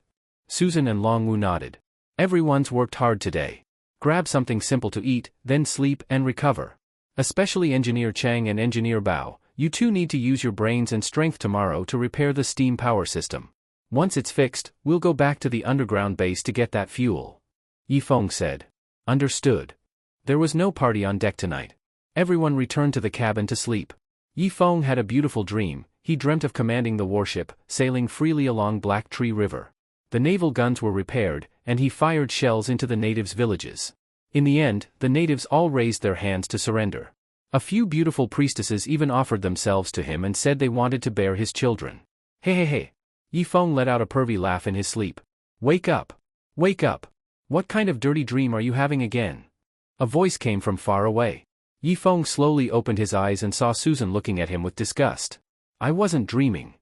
Susan and Longwu nodded. Everyone's worked hard today. Grab something simple to eat, then sleep and recover. Especially Engineer Chang and Engineer Bao, you two need to use your brains and strength tomorrow to repair the steam power system. Once it's fixed, we'll go back to the underground base to get that fuel. Yifeng said. Understood. There was no party on deck tonight. Everyone returned to the cabin to sleep. Yifeng had a beautiful dream. He dreamt of commanding the warship, sailing freely along Black Tree River. The naval guns were repaired, and he fired shells into the natives' villages. In the end, the natives all raised their hands to surrender. A few beautiful priestesses even offered themselves to him and said they wanted to bear his children. Hey hey hey. Yifeng let out a pervy laugh in his sleep. Wake up. Wake up. What kind of dirty dream are you having again? A voice came from far away. Yifeng slowly opened his eyes and saw Susan looking at him with disgust. I wasn't dreaming.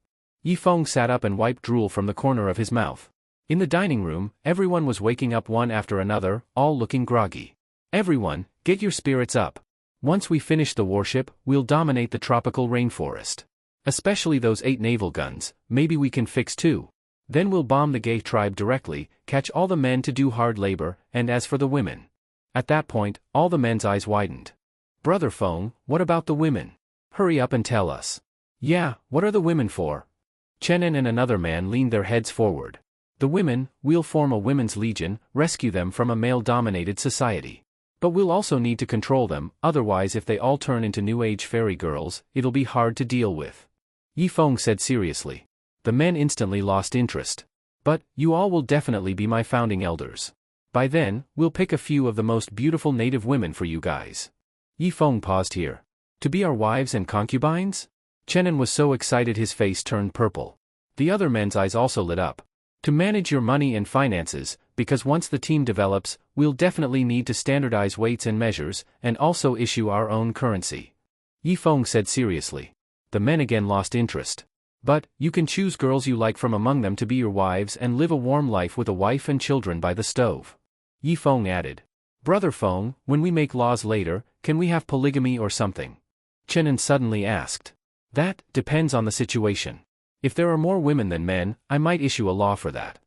Yifeng sat up and wiped drool from the corner of his mouth. In the dining room, everyone was waking up one after another, all looking groggy. Everyone, get your spirits up. Once we finish the warship, we'll dominate the tropical rainforest. Especially those 8 naval guns, maybe we can fix 2. Then we'll bomb the gay tribe directly, catch all the men to do hard labor, and as for the women. At that point, all the men's eyes widened. Brother Feng, what about the women? Hurry up and tell us. Yeah, what are the women for? Chenin and another man leaned their heads forward. The women, we'll form a women's legion, rescue them from a male-dominated society. But we'll also need to control them, otherwise if they all turn into New Age fairy girls, it'll be hard to deal with. Yifeng said seriously. The men instantly lost interest. But, you all will definitely be my founding elders. By then, we'll pick a few of the most beautiful native women for you guys. Yifeng paused here. To be our wives and concubines? Chenin was so excited his face turned purple. The other men's eyes also lit up. To manage your money and finances, because once the team develops, we'll definitely need to standardize weights and measures, and also issue our own currency. Yifeng said seriously. The men again lost interest. But, you can choose girls you like from among them to be your wives and live a warm life with a wife and children by the stove. Yi Feng added. Brother Feng, when we make laws later, can we have polygamy or something? Chenan suddenly asked. That depends on the situation. If there are more women than men, I might issue a law for that.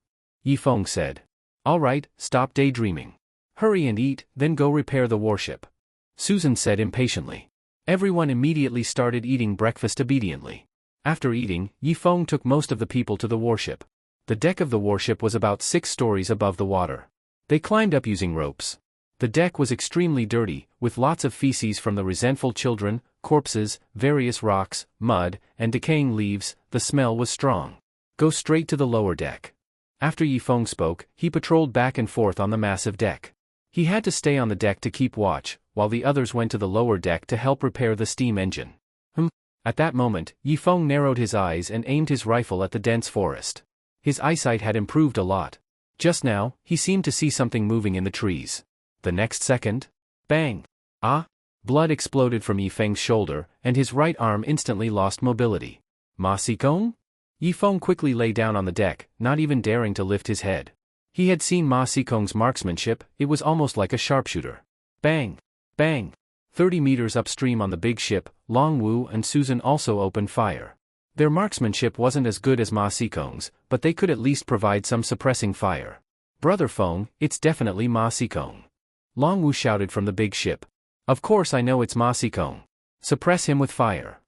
Yi Feng said. Alright, stop daydreaming. Hurry and eat, then go repair the warship. Susan said impatiently. Everyone immediately started eating breakfast obediently. After eating, Yi Feng took most of the people to the warship. The deck of the warship was about 6 stories above the water. They climbed up using ropes. The deck was extremely dirty, with lots of feces from the resentful children, corpses, various rocks, mud, and decaying leaves. The smell was strong. Go straight to the lower deck. After Yi Feng spoke, he patrolled back and forth on the massive deck. He had to stay on the deck to keep watch, while the others went to the lower deck to help repair the steam engine. At that moment, Yi Feng narrowed his eyes and aimed his rifle at the dense forest. His eyesight had improved a lot. Just now, he seemed to see something moving in the trees. The next second, bang! Blood exploded from Yi Feng's shoulder, and his right arm instantly lost mobility. Ma Xikong? Yi Feng quickly lay down on the deck, not even daring to lift his head. He had seen Ma Xikong's marksmanship, it was almost like a sharpshooter. Bang! Bang! 30 meters upstream on the big ship, Long Wu and Susan also opened fire. Their marksmanship wasn't as good as Ma Xikong's, but they could at least provide some suppressing fire. Brother Feng, it's definitely Ma Xikong. Long Wu shouted from the big ship. Of course I know it's Ma Xikong. Suppress him with fire.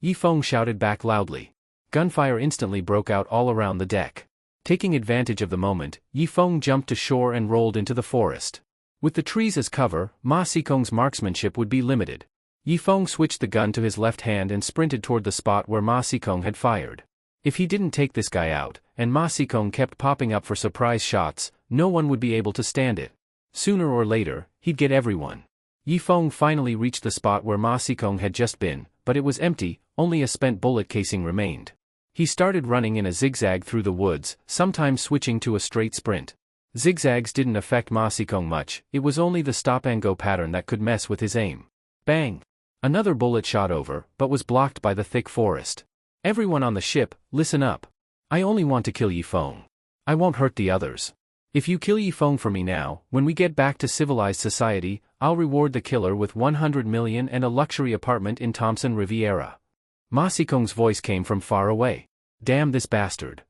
Yi Feng shouted back loudly. Gunfire instantly broke out all around the deck. Taking advantage of the moment, Yi Feng jumped to shore and rolled into the forest. With the trees as cover, Ma Xikong's marksmanship would be limited. Yi Feng switched the gun to his left hand and sprinted toward the spot where Ma Xikong had fired. If he didn't take this guy out, and Ma Xikong kept popping up for surprise shots, no one would be able to stand it. Sooner or later, he'd get everyone. Yi Feng finally reached the spot where Ma Xikong had just been, but it was empty, only a spent bullet casing remained. He started running in a zigzag through the woods, sometimes switching to a straight sprint. Zigzags didn't affect Ma Xikong much, it was only the stop-and-go pattern that could mess with his aim. Bang! Another bullet shot over, but was blocked by the thick forest. Everyone on the ship, listen up. I only want to kill Yi Feng. I won't hurt the others. If you kill Yi Feng for me now, when we get back to civilized society, I'll reward the killer with 100 million and a luxury apartment in Thompson Riviera. Ma Xikong's voice came from far away. Damn this bastard.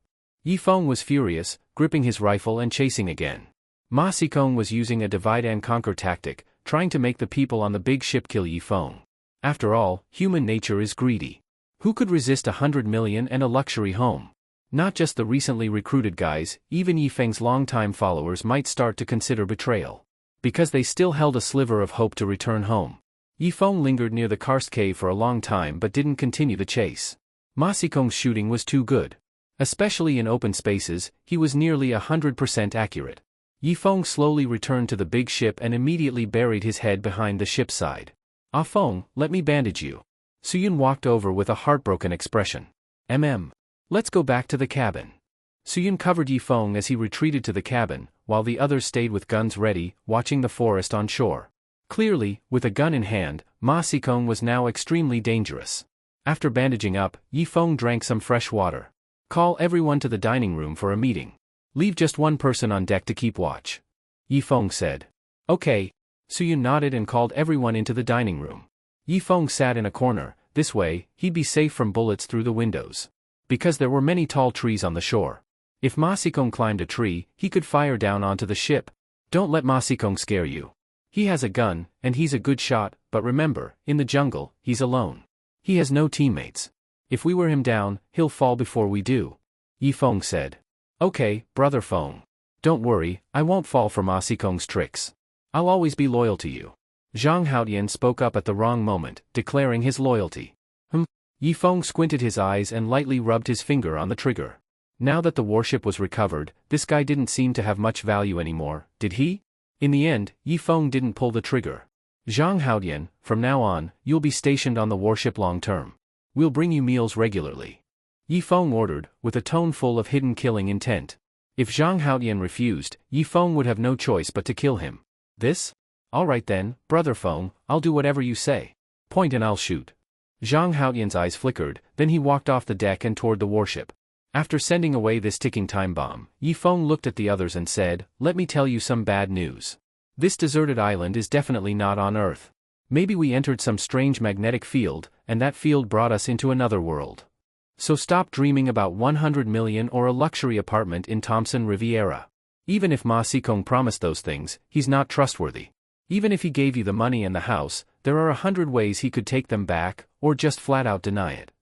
Yi Feng was furious, gripping his rifle and chasing again. Ma Xikong was using a divide-and-conquer tactic, trying to make the people on the big ship kill Yi Feng. After all, human nature is greedy. Who could resist 100 million and a luxury home? Not just the recently recruited guys, even Yi Feng's longtime followers might start to consider betrayal. Because they still held a sliver of hope to return home. Yi Feng lingered near the karst cave for a long time but didn't continue the chase. Ma Xikong's shooting was too good. Especially in open spaces, he was nearly 100% accurate. Yi Feng slowly returned to the big ship and immediately buried his head behind the ship's side. Ah Feng, let me bandage you. Suyun walked over with a heartbroken expression. Let's go back to the cabin. Suyun covered Yi Feng as he retreated to the cabin, while the others stayed with guns ready, watching the forest on shore. Clearly, with a gun in hand, Ma Xikong was now extremely dangerous. After bandaging up, Yi Feng drank some fresh water. Call everyone to the dining room for a meeting. Leave just one person on deck to keep watch. Yi Feng said. Okay. Suyun nodded and called everyone into the dining room. Yi Feng sat in a corner, this way, he'd be safe from bullets through the windows. Because there were many tall trees on the shore. If Ma Xikong climbed a tree, he could fire down onto the ship. Don't let Ma Xikong scare you. He has a gun, and he's a good shot, but remember, in the jungle, he's alone. He has no teammates. If we wear him down, he'll fall before we do. Yi Feng said. Okay, brother Feng. Don't worry, I won't fall for Ma Xikong's tricks. I'll always be loyal to you. Zhang Haotian spoke up at the wrong moment, declaring his loyalty. Yi Feng squinted his eyes and lightly rubbed his finger on the trigger. Now that the warship was recovered, this guy didn't seem to have much value anymore, did he? In the end, Yi Feng didn't pull the trigger. Zhang Haotian, from now on, you'll be stationed on the warship long term. We'll bring you meals regularly. Yi Feng ordered, with a tone full of hidden killing intent. If Zhang Haotian refused, Yi Feng would have no choice but to kill him. This? Alright then, brother Feng, I'll do whatever you say. Point and I'll shoot. Zhang Haoyan's eyes flickered, then he walked off the deck and toward the warship. After sending away this ticking time bomb, Yifeng looked at the others and said, "Let me tell you some bad news. This deserted island is definitely not on Earth. Maybe we entered some strange magnetic field, and that field brought us into another world. So stop dreaming about 100 million or a luxury apartment in Thompson Riviera. Even if Ma Sikong promised those things, he's not trustworthy. Even if he gave you the money and the house, there are 100 ways he could take them back, or just flat out deny it."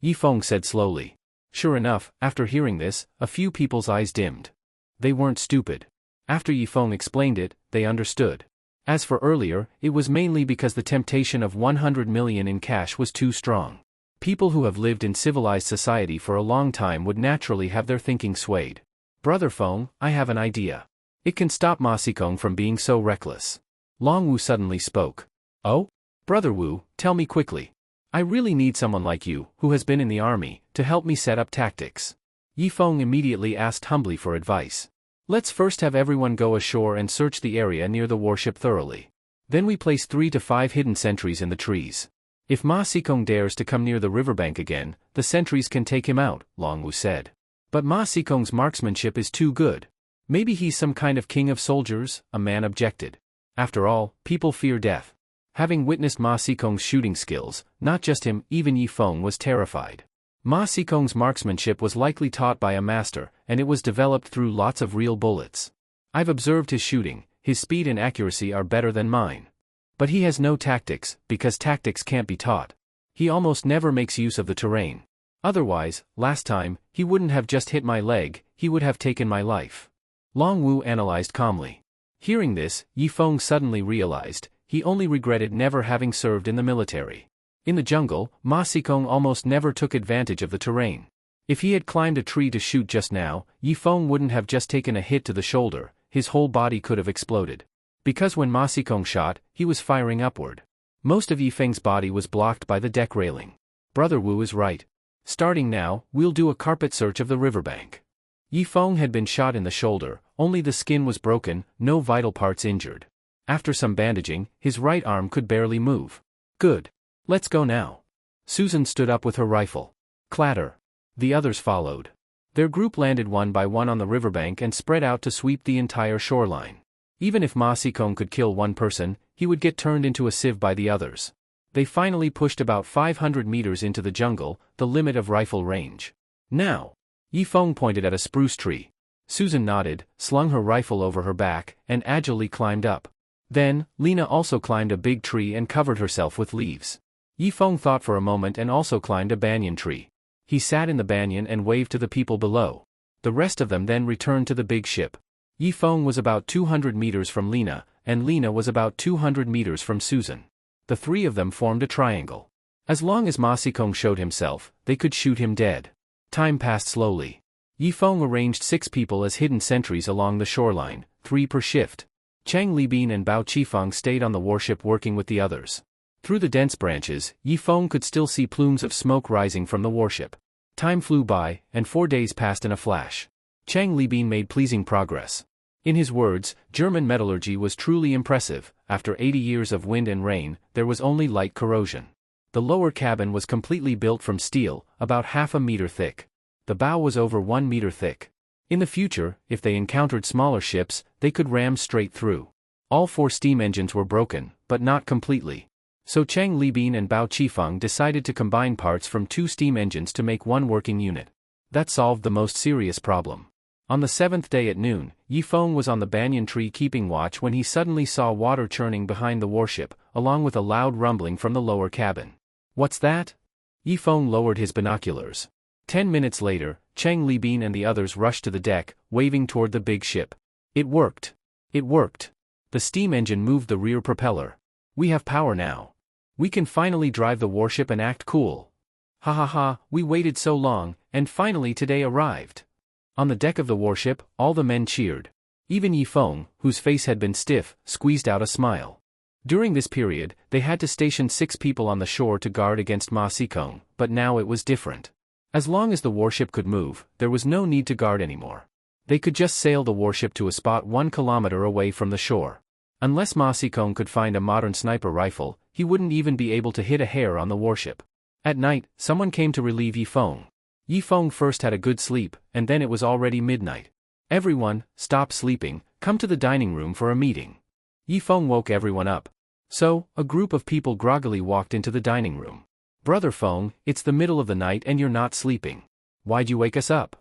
Yifeng said slowly. Sure enough, after hearing this, a few people's eyes dimmed. They weren't stupid. After Yifeng explained it, they understood. As for earlier, it was mainly because the temptation of 100 million in cash was too strong. People who have lived in civilized society for a long time would naturally have their thinking swayed. "Brother Feng, I have an idea. It can stop Ma Sikong from being so reckless." Long Wu suddenly spoke. "Oh? Brother Wu, tell me quickly. I really need someone like you, who has been in the army, to help me set up tactics." Yifeng immediately asked humbly for advice. "Let's first have everyone go ashore and search the area near the warship thoroughly. Then we place 3 to 5 hidden sentries in the trees. If Ma Sikong dares to come near the riverbank again, the sentries can take him out," Long Wu said. "But Ma Sikong's marksmanship is too good. Maybe he's some kind of king of soldiers," a man objected. After all, people fear death. Having witnessed Ma Sikong's shooting skills, not just him, even Yifeng was terrified. Ma Sikong's marksmanship was likely taught by a master, and it was developed through lots of real bullets. "I've observed his shooting, his speed and accuracy are better than mine. But he has no tactics, because tactics can't be taught. He almost never makes use of the terrain. Otherwise, last time, he wouldn't have just hit my leg, he would have taken my life." Long Wu analyzed calmly. Hearing this, Yifeng suddenly realized, he only regretted never having served in the military. In the jungle, Ma Sikong almost never took advantage of the terrain. If he had climbed a tree to shoot just now, Yifeng wouldn't have just taken a hit to the shoulder, his whole body could have exploded. Because when Ma Sikong shot, he was firing upward. Most of Yifeng's body was blocked by the deck railing. Brother Wu is right. Starting now, we'll do a carpet search of the riverbank. Yifeng had been shot in the shoulder, only the skin was broken, no vital parts injured. After some bandaging, his right arm could barely move. "Good. Let's go now." Susan stood up with her rifle. Clatter. The others followed. Their group landed one by one on the riverbank and spread out to sweep the entire shoreline. Even if Ma Sikong could kill one person, he would get turned into a sieve by the others. They finally pushed about 500 meters into the jungle, the limit of rifle range. "Now!" Yifeng pointed at a spruce tree. Susan nodded, slung her rifle over her back, and agilely climbed up. Then, Lena also climbed a big tree and covered herself with leaves. Yifeng thought for a moment and also climbed a banyan tree. He sat in the banyan and waved to the people below. The rest of them then returned to the big ship. Yifeng was about 200 meters from Lena, and Lena was about 200 meters from Susan. The three of them formed a triangle. As long as Ma Sikong showed himself, they could shoot him dead. Time passed slowly. Yifeng arranged 6 people as hidden sentries along the shoreline, 3 per shift. Chang Libin and Bao Qifeng stayed on the warship working with the others. Through the dense branches, Yifeng could still see plumes of smoke rising from the warship. Time flew by, and 4 days passed in a flash. Chang Libin made pleasing progress. In his words, German metallurgy was truly impressive. After 80 years of wind and rain, there was only light corrosion. The lower cabin was completely built from steel, about half a meter thick. The bow was over 1 meter thick. In the future, if they encountered smaller ships, they could ram straight through. All 4 steam engines were broken, but not completely. So Chang Libin and Bao Qifeng decided to combine parts from 2 steam engines to make one working unit. That solved the most serious problem. On the 7th day at noon, Yifeng was on the banyan tree keeping watch when he suddenly saw water churning behind the warship, along with a loud rumbling from the lower cabin. "What's that?" Yifeng lowered his binoculars. 10 minutes later, Chang Libin and the others rushed to the deck, waving toward the big ship. It worked. It worked. The steam engine moved the rear propeller. "We have power now. We can finally drive the warship and act cool. Ha ha ha, we waited so long, and finally today arrived." On the deck of the warship, all the men cheered. Even Yifeng, whose face had been stiff, squeezed out a smile. During this period, they had to station 6 people on the shore to guard against Ma Sikong, but now it was different. As long as the warship could move, there was no need to guard anymore. They could just sail the warship to a spot 1 kilometer away from the shore. Unless Ma Sikong could find a modern sniper rifle, he wouldn't even be able to hit a hair on the warship. At night, someone came to relieve Yifeng. Yifeng first had a good sleep, and then it was already midnight. Everyone, stop sleeping, come to the dining room for a meeting. Yifeng woke everyone up. So, a group of people groggily walked into the dining room. Brother Feng, it's the middle of the night and you're not sleeping. Why'd you wake us up?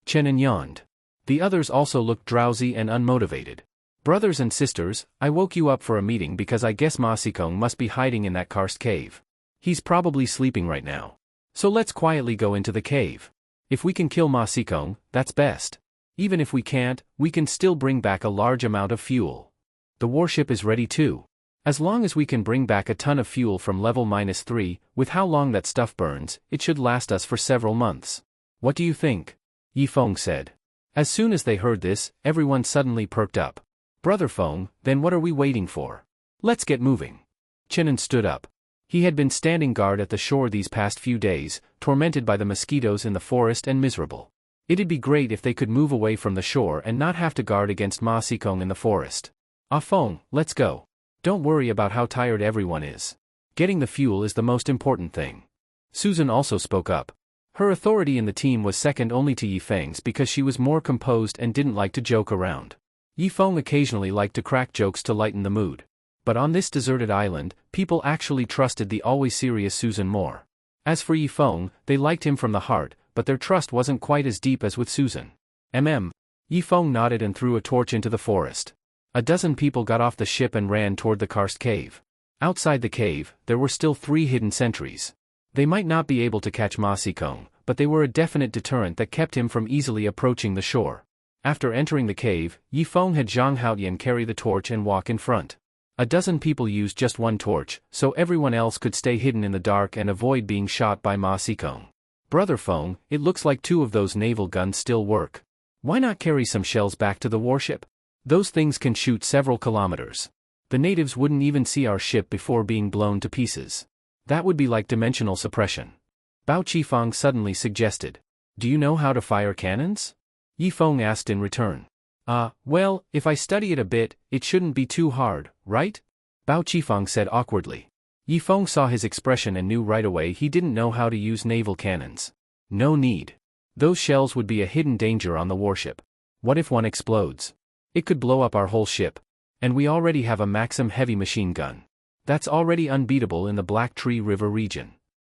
Chenin yawned. The others also looked drowsy and unmotivated. Brothers and sisters, I woke you up for a meeting because I guess Ma Xikong must be hiding in that karst cave. He's probably sleeping right now. So let's quietly go into the cave. If we can kill Ma Xikong, that's best. Even if we can't, we can still bring back a large amount of fuel. The warship is ready too. As long as we can bring back a ton of fuel from level -3, with how long that stuff burns, it should last us for several months. What do you think? Yifeng said. As soon as they heard this, everyone suddenly perked up. Brother Feng, then what are we waiting for? Let's get moving. Chenin stood up. He had been standing guard at the shore these past few days, tormented by the mosquitoes in the forest and miserable. It'd be great if they could move away from the shore and not have to guard against Ma Xikong in the forest. Ah Feng, let's go. Don't worry about how tired everyone is. Getting the fuel is the most important thing. Susan also spoke up. Her authority in the team was second only to Yifeng's because she was more composed and didn't like to joke around. Yifeng occasionally liked to crack jokes to lighten the mood. But on this deserted island, people actually trusted the always serious Susan more. As for Yifeng, they liked him from the heart, but their trust wasn't quite as deep as with Susan. Yifeng nodded and threw a torch into the forest. A dozen people got off the ship and ran toward the karst cave. Outside the cave, there were still 3 hidden sentries. They might not be able to catch Ma Xikong, but they were a definite deterrent that kept him from easily approaching the shore. After entering the cave, Yifeng had Zhang Haotian carry the torch and walk in front. A dozen people used just one torch, so everyone else could stay hidden in the dark and avoid being shot by Ma Xikong. Brother Feng, it looks like 2 of those naval guns still work. Why not carry some shells back to the warship? Those things can shoot several kilometers. The natives wouldn't even see our ship before being blown to pieces. That would be like dimensional suppression. Bao Qifang suddenly suggested. Do you know how to fire cannons? Yifeng asked in return. Well, if I study it a bit, it shouldn't be too hard, right? Bao Qifang said awkwardly. Yifeng saw his expression and knew right away he didn't know how to use naval cannons. No need. Those shells would be a hidden danger on the warship. What if one explodes? It could blow up our whole ship. And we already have a Maxim heavy machine gun. That's already unbeatable in the Black Tree River region.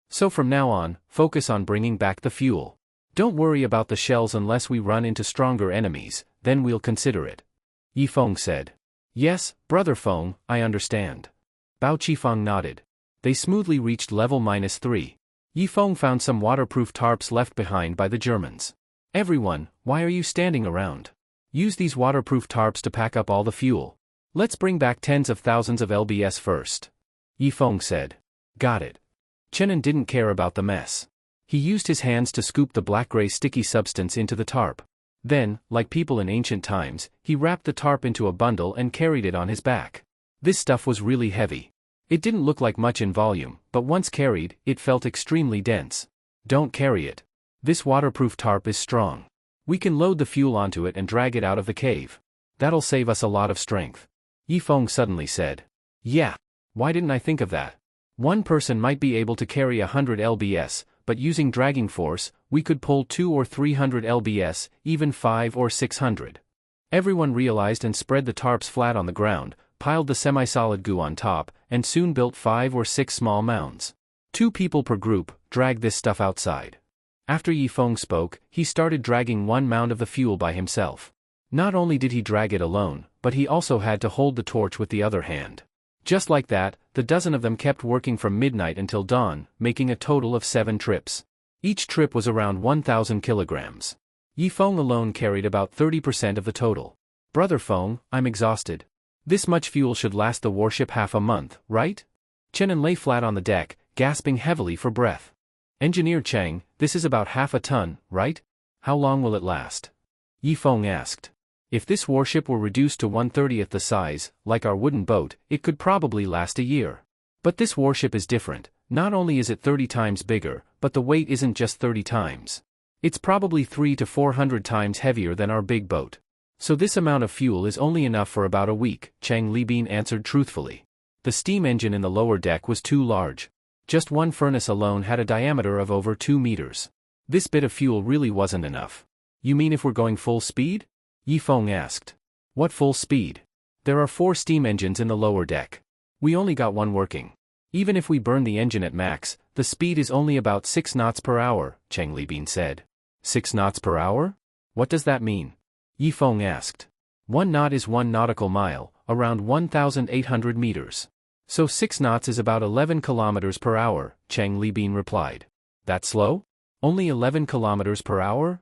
So from now on, focus on bringing back the fuel. Don't worry about the shells unless we run into stronger enemies, then we'll consider it. Yifeng said. Yes, Brother Feng, I understand. Bao Qifang nodded. They smoothly reached level -3. Yifeng found some waterproof tarps left behind by the Germans. Everyone, why are you standing around? Use these waterproof tarps to pack up all the fuel. Let's bring back tens of thousands of LBS first. Yifeng said. Got it. Chenin didn't care about the mess. He used his hands to scoop the black-gray sticky substance into the tarp. Then, like people in ancient times, he wrapped the tarp into a bundle and carried it on his back. This stuff was really heavy. It didn't look like much in volume, but once carried, it felt extremely dense. Don't carry it. This waterproof tarp is strong. We can load the fuel onto it and drag it out of the cave. That'll save us a lot of strength. Yifeng suddenly said. Yeah. Why didn't I think of that? One person might be able to carry 100 lbs, but using dragging force, we could pull 200 or 300 lbs, even 500 or 600. Everyone realized and spread the tarps flat on the ground, piled the semi-solid goo on top, and soon built 5 or 6 small mounds. 2 people per group, dragged this stuff outside. After Yifeng spoke, he started dragging one mound of the fuel by himself. Not only did he drag it alone, but he also had to hold the torch with the other hand. Just like that, the dozen of them kept working from midnight until dawn, making a total of 7 trips. Each trip was around 1,000 kilograms. Yifeng alone carried about 30% of the total. Brother Feng, I'm exhausted. This much fuel should last the warship half a month, right? Chenin lay flat on the deck, gasping heavily for breath. Engineer Chang, this is about half a ton, right? How long will it last? Yifeng asked. If this warship were reduced to 1/30th the size, like our wooden boat, it could probably last a year. But this warship is different. Not only is it 30 times bigger, but the weight isn't just 30 times. It's probably 300 to 400 times heavier than our big boat. So this amount of fuel is only enough for about a week, Chang Libin answered truthfully. The steam engine in the lower deck was too large. Just one furnace alone had a diameter of over 2 meters. This bit of fuel really wasn't enough. You mean if we're going full speed? Yifeng asked. What full speed? There are 4 steam engines in the lower deck. We only got one working. Even if we burn the engine at max, the speed is only about 6 knots per hour, Chang Libin said. 6 knots per hour? What does that mean? Yifeng asked. 1 knot is 1 nautical mile, around 1,800 meters. So 6 knots is about 11 kilometers per hour, Chang Libin replied. That slow? Only 11 kilometers per hour?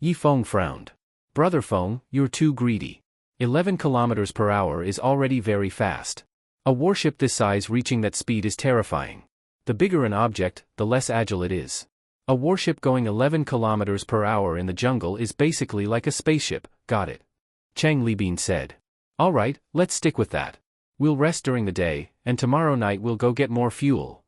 Yifeng frowned. Brother Feng, you're too greedy. 11 kilometers per hour is already very fast. A warship this size reaching that speed is terrifying. The bigger an object, the less agile it is. A warship going 11 kilometers per hour in the jungle is basically like a spaceship, got it? Chang Libin said. Alright, let's stick with that. We'll rest during the day, and tomorrow night we'll go get more fuel.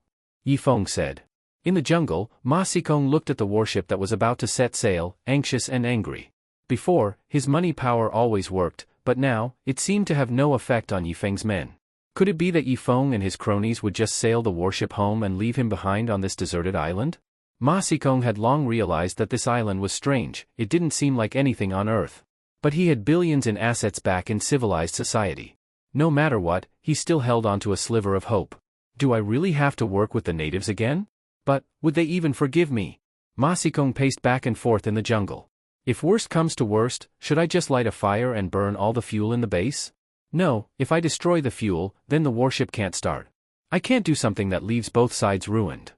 Yifeng said. In the jungle, Ma Xikong looked at the warship that was about to set sail, anxious and angry. Before, his money power always worked, but now, it seemed to have no effect on Yifeng's men. Could it be that Yifeng and his cronies would just sail the warship home and leave him behind on this deserted island? Ma Xikong had long realized that this island was strange, it didn't seem like anything on Earth. But he had billions in assets back in civilized society. No matter what, he still held onto a sliver of hope. Do I really have to work with the natives again? But, would they even forgive me? Ma Xikong paced back and forth in the jungle. If worst comes to worst, should I just light a fire and burn all the fuel in the base? No, if I destroy the fuel, then the warship can't start. I can't do something that leaves both sides ruined.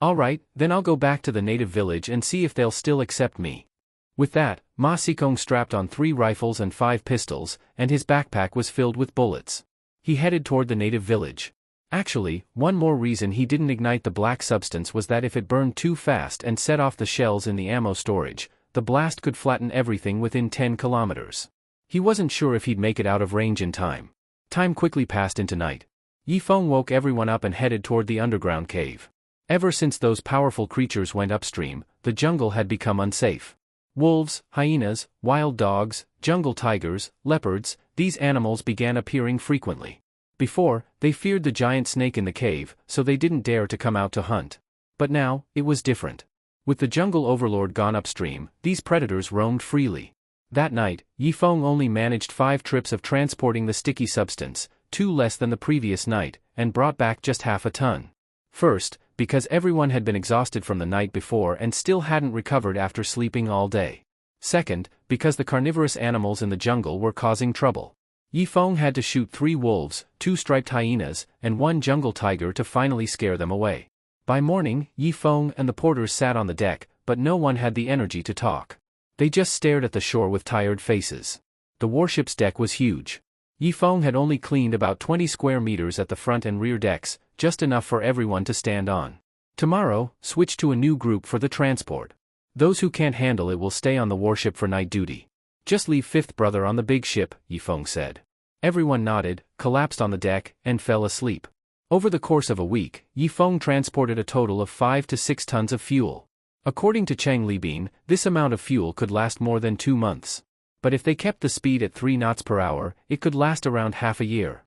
Alright, then I'll go back to the native village and see if they'll still accept me. With that, Ma Xikong strapped on 3 rifles and 5 pistols, and his backpack was filled with bullets. He headed toward the native village. Actually, one more reason he didn't ignite the black substance was that if it burned too fast and set off the shells in the ammo storage, the blast could flatten everything within 10 kilometers. He wasn't sure if he'd make it out of range in time. Time quickly passed into night. Yifeng woke everyone up and headed toward the underground cave. Ever since those powerful creatures went upstream, the jungle had become unsafe. Wolves, hyenas, wild dogs, jungle tigers, leopards, these animals began appearing frequently. Before, they feared the giant snake in the cave, so they didn't dare to come out to hunt. But now, it was different. With the jungle overlord gone upstream, these predators roamed freely. That night, Yifeng only managed 5 trips of transporting the sticky substance, 2 less than the previous night, and brought back just half a ton. First, because everyone had been exhausted from the night before and still hadn't recovered after sleeping all day. Second, because the carnivorous animals in the jungle were causing trouble. Yifeng had to shoot 3 wolves, 2 striped hyenas, and 1 jungle tiger to finally scare them away. By morning, Yifeng and the porters sat on the deck, but no one had the energy to talk. They just stared at the shore with tired faces. The warship's deck was huge. Yifeng had only cleaned about 20 square meters at the front and rear decks, just enough for everyone to stand on. Tomorrow, switch to a new group for the transport. Those who can't handle it will stay on the warship for night duty. Just leave 5th brother on the big ship, Yifeng said. Everyone nodded, collapsed on the deck, and fell asleep. Over the course of a week, Yifeng transported a total of 5 to 6 tons of fuel. According to Chang Libin, this amount of fuel could last more than 2 months. But if they kept the speed at 3 knots per hour, it could last around half a year.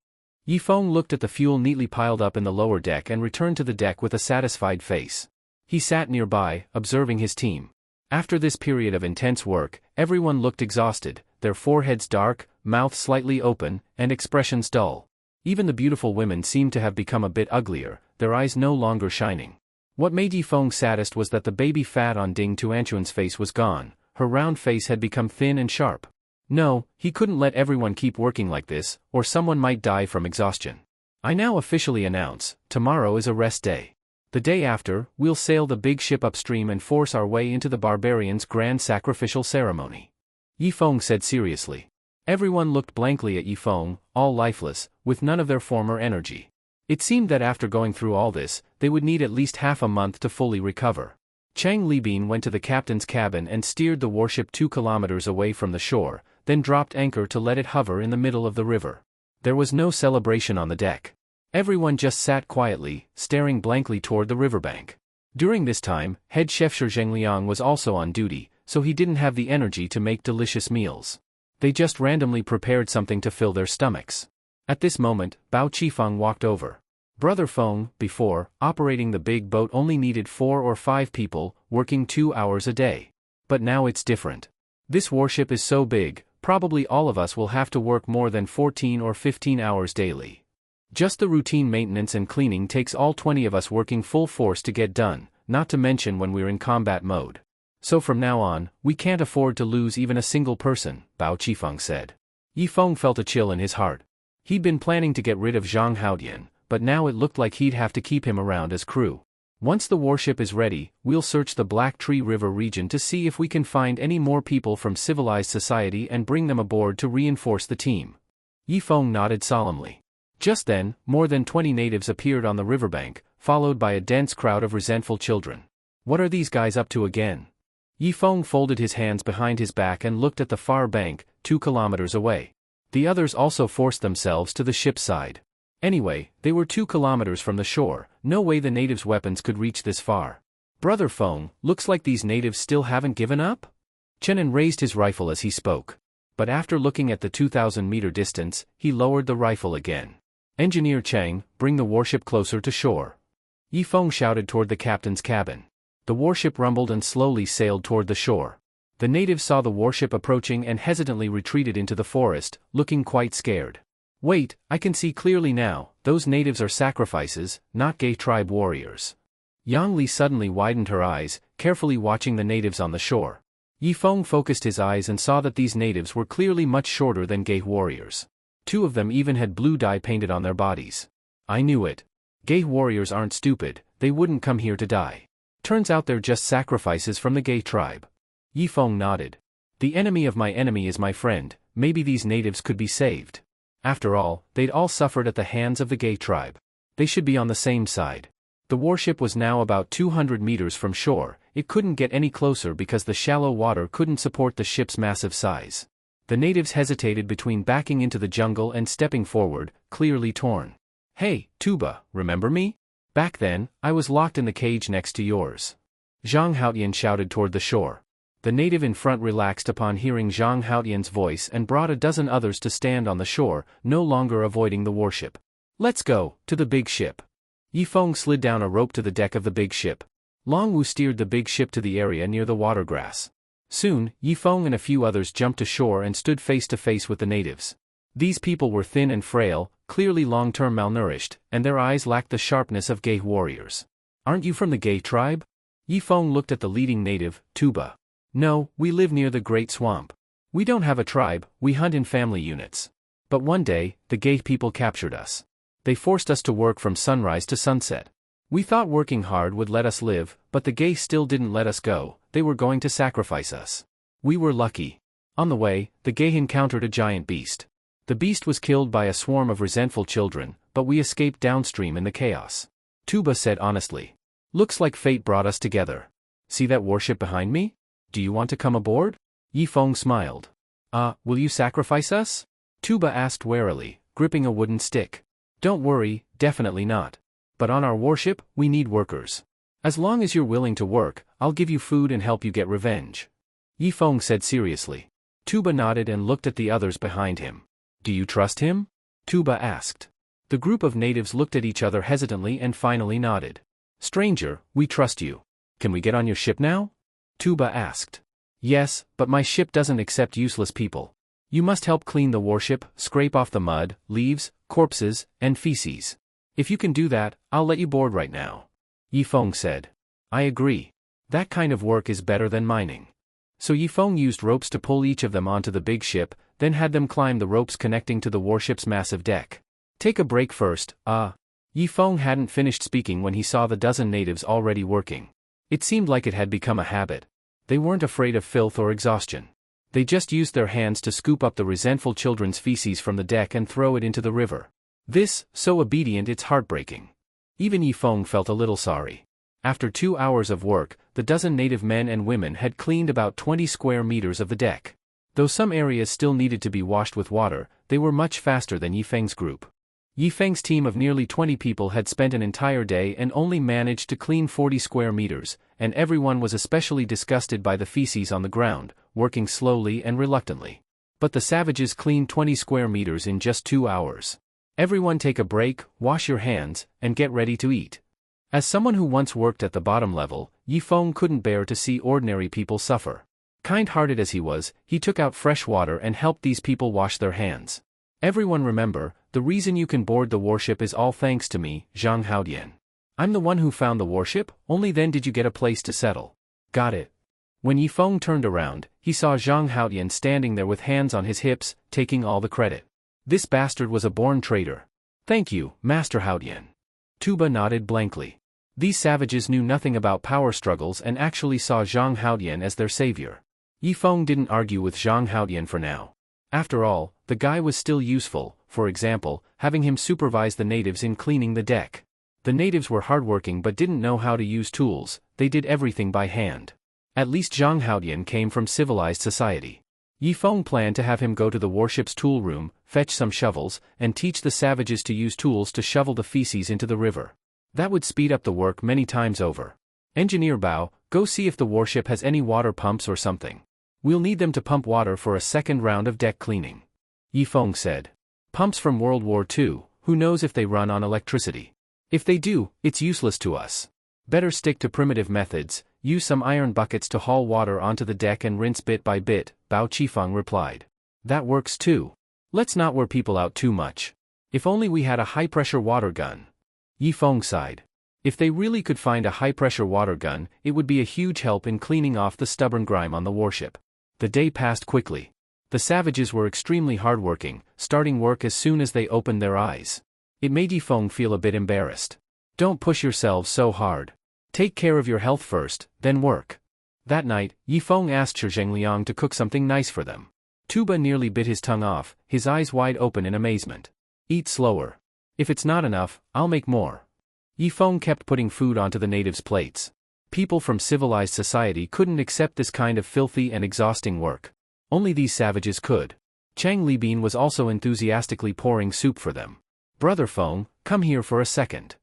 Yifeng looked at the fuel neatly piled up in the lower deck and returned to the deck with a satisfied face. He sat nearby, observing his team. After this period of intense work, everyone looked exhausted, their foreheads dark, mouths slightly open, and expressions dull. Even the beautiful women seemed to have become a bit uglier, their eyes no longer shining. What made Yifeng saddest was that the baby fat on Ding Tuanchuan's face was gone, her round face had become thin and sharp. No, he couldn't let everyone keep working like this, or someone might die from exhaustion. I now officially announce, tomorrow is a rest day. The day after, we'll sail the big ship upstream and force our way into the barbarians' grand sacrificial ceremony. Yifeng said seriously. Everyone looked blankly at Yifeng, all lifeless, with none of their former energy. It seemed that after going through all this, they would need at least half a month to fully recover. Chang Libin went to the captain's cabin and steered the warship 2 kilometers away from the shore, then dropped anchor to let it hover in the middle of the river. There was no celebration on the deck. Everyone just sat quietly, staring blankly toward the riverbank. During this time, head chef Shi Zhengliang was also on duty, so he didn't have the energy to make delicious meals. They just randomly prepared something to fill their stomachs. At this moment, Bao Qifeng walked over. Brother Feng, before, operating the big boat only needed 4 or 5 people, working 2 hours a day. But now it's different. This warship is so big, probably all of us will have to work more than 14 or 15 hours daily. Just the routine maintenance and cleaning takes all 20 of us working full force to get done, not to mention when we're in combat mode. So from now on, we can't afford to lose even a single person, Bao Qifeng said. Yifeng felt a chill in his heart. He'd been planning to get rid of Zhang Haotian, but now it looked like he'd have to keep him around as crew. Once the warship is ready, we'll search the Black Tree River region to see if we can find any more people from civilized society and bring them aboard to reinforce the team. Yifeng nodded solemnly. Just then, more than 20 natives appeared on the riverbank, followed by a dense crowd of resentful children. What are these guys up to again? Yifeng folded his hands behind his back and looked at the far bank, 2 kilometers away. The others also forced themselves to the ship's side. Anyway, they were 2 kilometers from the shore, no way the natives' weapons could reach this far. Brother Feng, looks like these natives still haven't given up? Chenin raised his rifle as he spoke. But after looking at the 2,000-meter distance, he lowered the rifle again. Engineer Cheng, bring the warship closer to shore. Yifeng shouted toward the captain's cabin. The warship rumbled and slowly sailed toward the shore. The natives saw the warship approaching and hesitantly retreated into the forest, looking quite scared. Wait, I can see clearly now, those natives are sacrifices, not gay tribe warriors. Yang Li suddenly widened her eyes, carefully watching the natives on the shore. Yifeng focused his eyes and saw that these natives were clearly much shorter than gay warriors. 2 of them even had blue dye painted on their bodies. I knew it. Gay warriors aren't stupid, they wouldn't come here to die. Turns out they're just sacrifices from the gay tribe. Yifeng nodded. The enemy of my enemy is my friend, maybe these natives could be saved. After all, they'd all suffered at the hands of the gay tribe. They should be on the same side. The warship was now about 200 meters from shore. It couldn't get any closer because the shallow water couldn't support the ship's massive size. The natives hesitated between backing into the jungle and stepping forward, clearly torn. Hey, Tuba, remember me? Back then, I was locked in the cage next to yours. Zhang Haotian shouted toward the shore. The native in front relaxed upon hearing Zhang Haotian's voice and brought a dozen others to stand on the shore, no longer avoiding the warship. Let's go, to the big ship. Yifeng slid down a rope to the deck of the big ship. Longwu steered the big ship to the area near the watergrass. Soon, Yifeng and a few others jumped to shore and stood face to face with the natives. These people were thin and frail, clearly long-term malnourished, and their eyes lacked the sharpness of gay warriors. Aren't you from the gay tribe? Yifeng looked at the leading native, Tuba. No, we live near the Great Swamp. We don't have a tribe, we hunt in family units. But one day, the gay people captured us. They forced us to work from sunrise to sunset. We thought working hard would let us live, but the gay still didn't let us go, they were going to sacrifice us. We were lucky. On the way, the gay encountered a giant beast. The beast was killed by a swarm of resentful children, but we escaped downstream in the chaos. Tuba said honestly. Looks like fate brought us together. See that warship behind me? Do you want to come aboard? Yifeng smiled. Will you sacrifice us? Tuba asked warily, gripping a wooden stick. Don't worry, definitely not. But on our warship, we need workers. As long as you're willing to work, I'll give you food and help you get revenge. Yifeng said seriously. Tuba nodded and looked at the others behind him. Do you trust him? Tuba asked. The group of natives looked at each other hesitantly and finally nodded. Stranger, we trust you. Can we get on your ship now? Tuba asked. Yes, but my ship doesn't accept useless people. You must help clean the warship, scrape off the mud, leaves, corpses, and feces. If you can do that, I'll let you board right now. Yifeng said. I agree. That kind of work is better than mining. So Yifeng used ropes to pull each of them onto the big ship, then had them climb the ropes connecting to the warship's massive deck. Take a break first, Yifeng hadn't finished speaking when he saw the dozen natives already working. It seemed like it had become a habit. They weren't afraid of filth or exhaustion. They just used their hands to scoop up the resentful children's feces from the deck and throw it into the river. This, so obedient it's heartbreaking. Even Yifeng felt a little sorry. After 2 hours of work, the dozen native men and women had cleaned about 20 square meters of the deck. Though some areas still needed to be washed with water, they were much faster than Yifeng's group. Yifeng's team of nearly 20 people had spent an entire day and only managed to clean 40 square meters, and everyone was especially disgusted by the feces on the ground, working slowly and reluctantly. But the savages cleaned 20 square meters in just 2 hours. Everyone take a break, wash your hands, and get ready to eat. As someone who once worked at the bottom level, Yifeng couldn't bear to see ordinary people suffer. Kind-hearted as he was, he took out fresh water and helped these people wash their hands. Everyone remember, the reason you can board the warship is all thanks to me, Zhang Haodian. I'm the one who found the warship, only then did you get a place to settle. Got it. When Yifeng turned around, he saw Zhang Haodian standing there with hands on his hips, taking all the credit. This bastard was a born traitor. Thank you, Master Haodian. Tuba nodded blankly. These savages knew nothing about power struggles and actually saw Zhang Haodian as their savior. Yifeng didn't argue with Zhang Haodian for now. After all, the guy was still useful, for example, having him supervise the natives in cleaning the deck. The natives were hardworking but didn't know how to use tools, they did everything by hand. At least Zhang Haodian came from civilized society. Yifeng planned to have him go to the warship's tool room, fetch some shovels, and teach the savages to use tools to shovel the feces into the river. That would speed up the work many times over. Engineer Bao, go see if the warship has any water pumps or something. We'll need them to pump water for a second round of deck cleaning. Yifeng said. Pumps from World War II, who knows if they run on electricity. If they do, it's useless to us. Better stick to primitive methods, use some iron buckets to haul water onto the deck and rinse bit by bit, Bao Qifeng replied. That works too. Let's not wear people out too much. If only we had a high-pressure water gun. Yifeng sighed. If they really could find a high-pressure water gun, it would be a huge help in cleaning off the stubborn grime on the warship. The day passed quickly. The savages were extremely hardworking, starting work as soon as they opened their eyes. It made Yifeng feel a bit embarrassed. Don't push yourselves so hard. Take care of your health first, then work. That night, Yifeng asked Zhengliang to cook something nice for them. Tuba nearly bit his tongue off, his eyes wide open in amazement. Eat slower. If it's not enough, I'll make more. Yifeng kept putting food onto the natives' plates. People from civilized society couldn't accept this kind of filthy and exhausting work. Only these savages could. Chang Libin was also enthusiastically pouring soup for them. Brother Feng, come here for a second.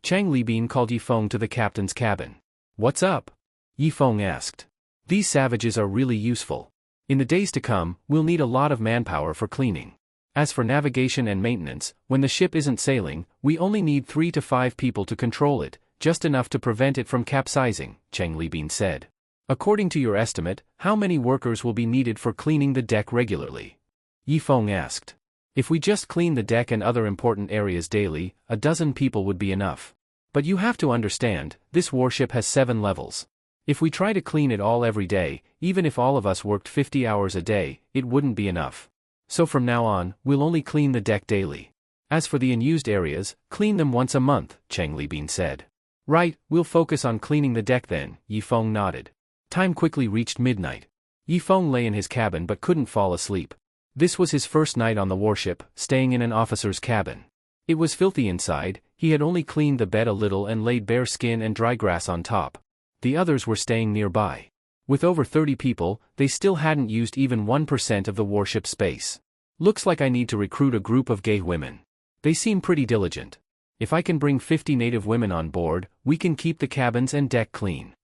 Chang Libin called Yifeng to the captain's cabin. What's up? Yifeng asked. These savages are really useful. In the days to come, we'll need a lot of manpower for cleaning. As for navigation and maintenance, when the ship isn't sailing, we only need 3 to 5 people to control it, just enough to prevent it from capsizing, Chang Libin said. According to your estimate, how many workers will be needed for cleaning the deck regularly? Yifeng asked. If we just clean the deck and other important areas daily, 12 people would be enough. But you have to understand, this warship has 7 levels. If we try to clean it all every day, even if all of us worked 50 hours a day, it wouldn't be enough. So from now on, we'll only clean the deck daily. As for the unused areas, clean them once a month, Chang Libin said. Right, we'll focus on cleaning the deck then, Yifeng nodded. Time quickly reached midnight. Yifeng lay in his cabin but couldn't fall asleep. This was his first night on the warship, staying in an officer's cabin. It was filthy inside, he had only cleaned the bed a little and laid bare skin and dry grass on top. The others were staying nearby. With over 30 people, they still hadn't used even 1% of the warship space. Looks like I need to recruit a group of gay women. They seem pretty diligent. If I can bring 50 native women on board, we can keep the cabins and deck clean.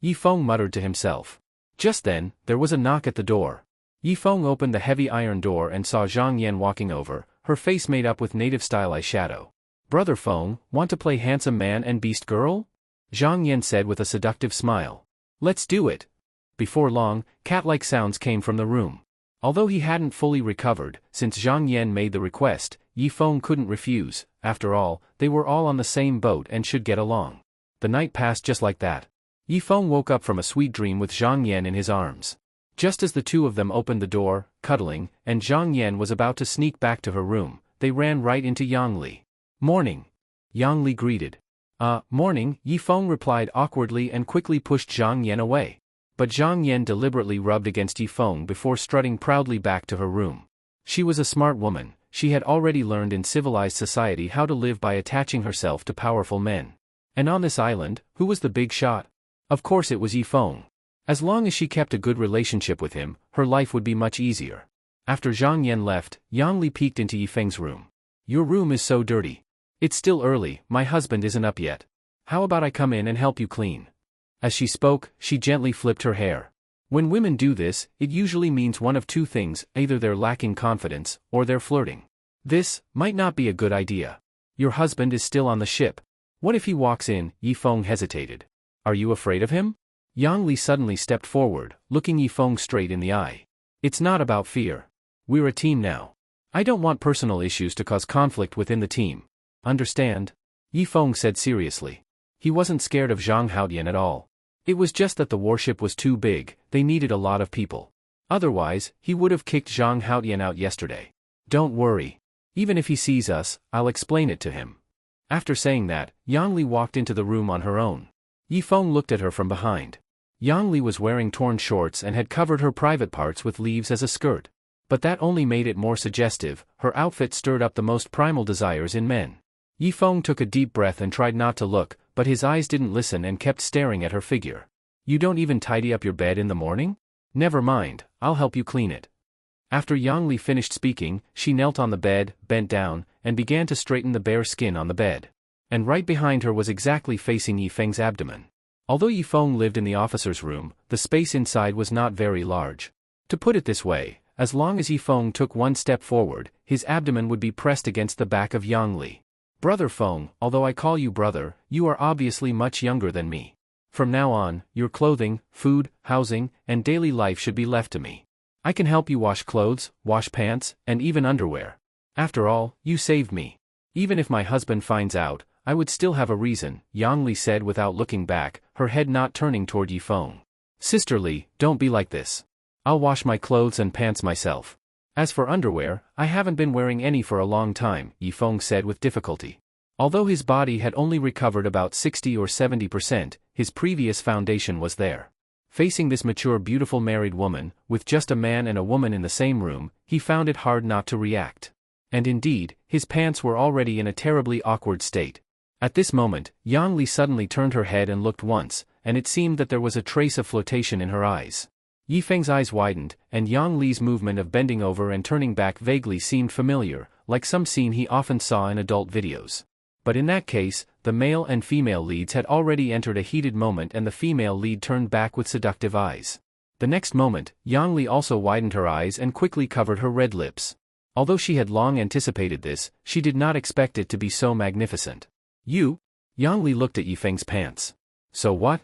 Yifeng muttered to himself. Just then, there was a knock at the door. Yifeng opened the heavy iron door and saw Zhang Yan walking over, her face made up with native-style eyeshadow. Brother Feng, want to play handsome man and beast girl? Zhang Yan said with a seductive smile. Let's do it. Before long, cat-like sounds came from the room. Although he hadn't fully recovered, since Zhang Yan made the request, Yifeng couldn't refuse. After all, they were all on the same boat and should get along. The night passed just like that. Yifeng woke up from a sweet dream with Zhang Yan in his arms. Just as the two of them opened the door, cuddling, and Zhang Yan was about to sneak back to her room, they ran right into Yang Li. Morning. Yang Li greeted. Morning, Yifeng replied awkwardly and quickly pushed Zhang Yan away. But Zhang Yan deliberately rubbed against Yifeng before strutting proudly back to her room. She was a smart woman, she had already learned in civilized society how to live by attaching herself to powerful men. And on this island, who was the big shot? Of course it was Yifeng. As long as she kept a good relationship with him, her life would be much easier. After Zhang Yan left, Yang Li peeked into Yifeng's room. Your room is so dirty. It's still early, my husband isn't up yet. How about I come in and help you clean? As she spoke, she gently flipped her hair. When women do this, it usually means one of two things, either they're lacking confidence, or they're flirting. This might not be a good idea. Your husband is still on the ship. What if he walks in? Yifeng hesitated. Are you afraid of him? Yang Li suddenly stepped forward, looking Yifeng straight in the eye. It's not about fear. We're a team now. I don't want personal issues to cause conflict within the team. Understand? Yifeng said seriously. He wasn't scared of Zhang Haotian at all. It was just that the warship was too big, they needed a lot of people. Otherwise, he would have kicked Zhang Haotian out yesterday. Don't worry. Even if he sees us, I'll explain it to him. After saying that, Yang Li walked into the room on her own. Yifeng looked at her from behind. Yang Li was wearing torn shorts and had covered her private parts with leaves as a skirt. But that only made it more suggestive. Her outfit stirred up the most primal desires in men. Yifeng took a deep breath and tried not to look, but his eyes didn't listen and kept staring at her figure. You don't even tidy up your bed in the morning? Never mind, I'll help you clean it. After Yang Li finished speaking, she knelt on the bed, bent down, and began to straighten the bare skin on the bed. And right behind her was exactly facing Yifeng's abdomen. Although Yifeng lived in the officer's room, the space inside was not very large. To put it this way, as long as Yifeng took one step forward, his abdomen would be pressed against the back of Yang Li. Brother Feng, although I call you brother, you are obviously much younger than me. From now on, your clothing, food, housing, and daily life should be left to me. I can help you wash clothes, wash pants, and even underwear. After all, you saved me. Even if my husband finds out, I would still have a reason, Yang Li said without looking back, her head not turning toward Yifeng. Sisterly, don't be like this. I'll wash my clothes and pants myself. As for underwear, I haven't been wearing any for a long time, Yifeng said with difficulty. Although his body had only recovered about 60 or 70%, his previous foundation was there. Facing this mature beautiful married woman, with just a man and a woman in the same room, he found it hard not to react. And indeed, his pants were already in a terribly awkward state. At this moment, Yang Li suddenly turned her head and looked once, and it seemed that there was a trace of flotation in her eyes. Yifeng's eyes widened, and Yang Li's movement of bending over and turning back vaguely seemed familiar, like some scene he often saw in adult videos. But in that case, the male and female leads had already entered a heated moment and the female lead turned back with seductive eyes. The next moment, Yang Li also widened her eyes and quickly covered her red lips. Although she had long anticipated this, she did not expect it to be so magnificent. You? Yang Li looked at Yifeng's pants. So what?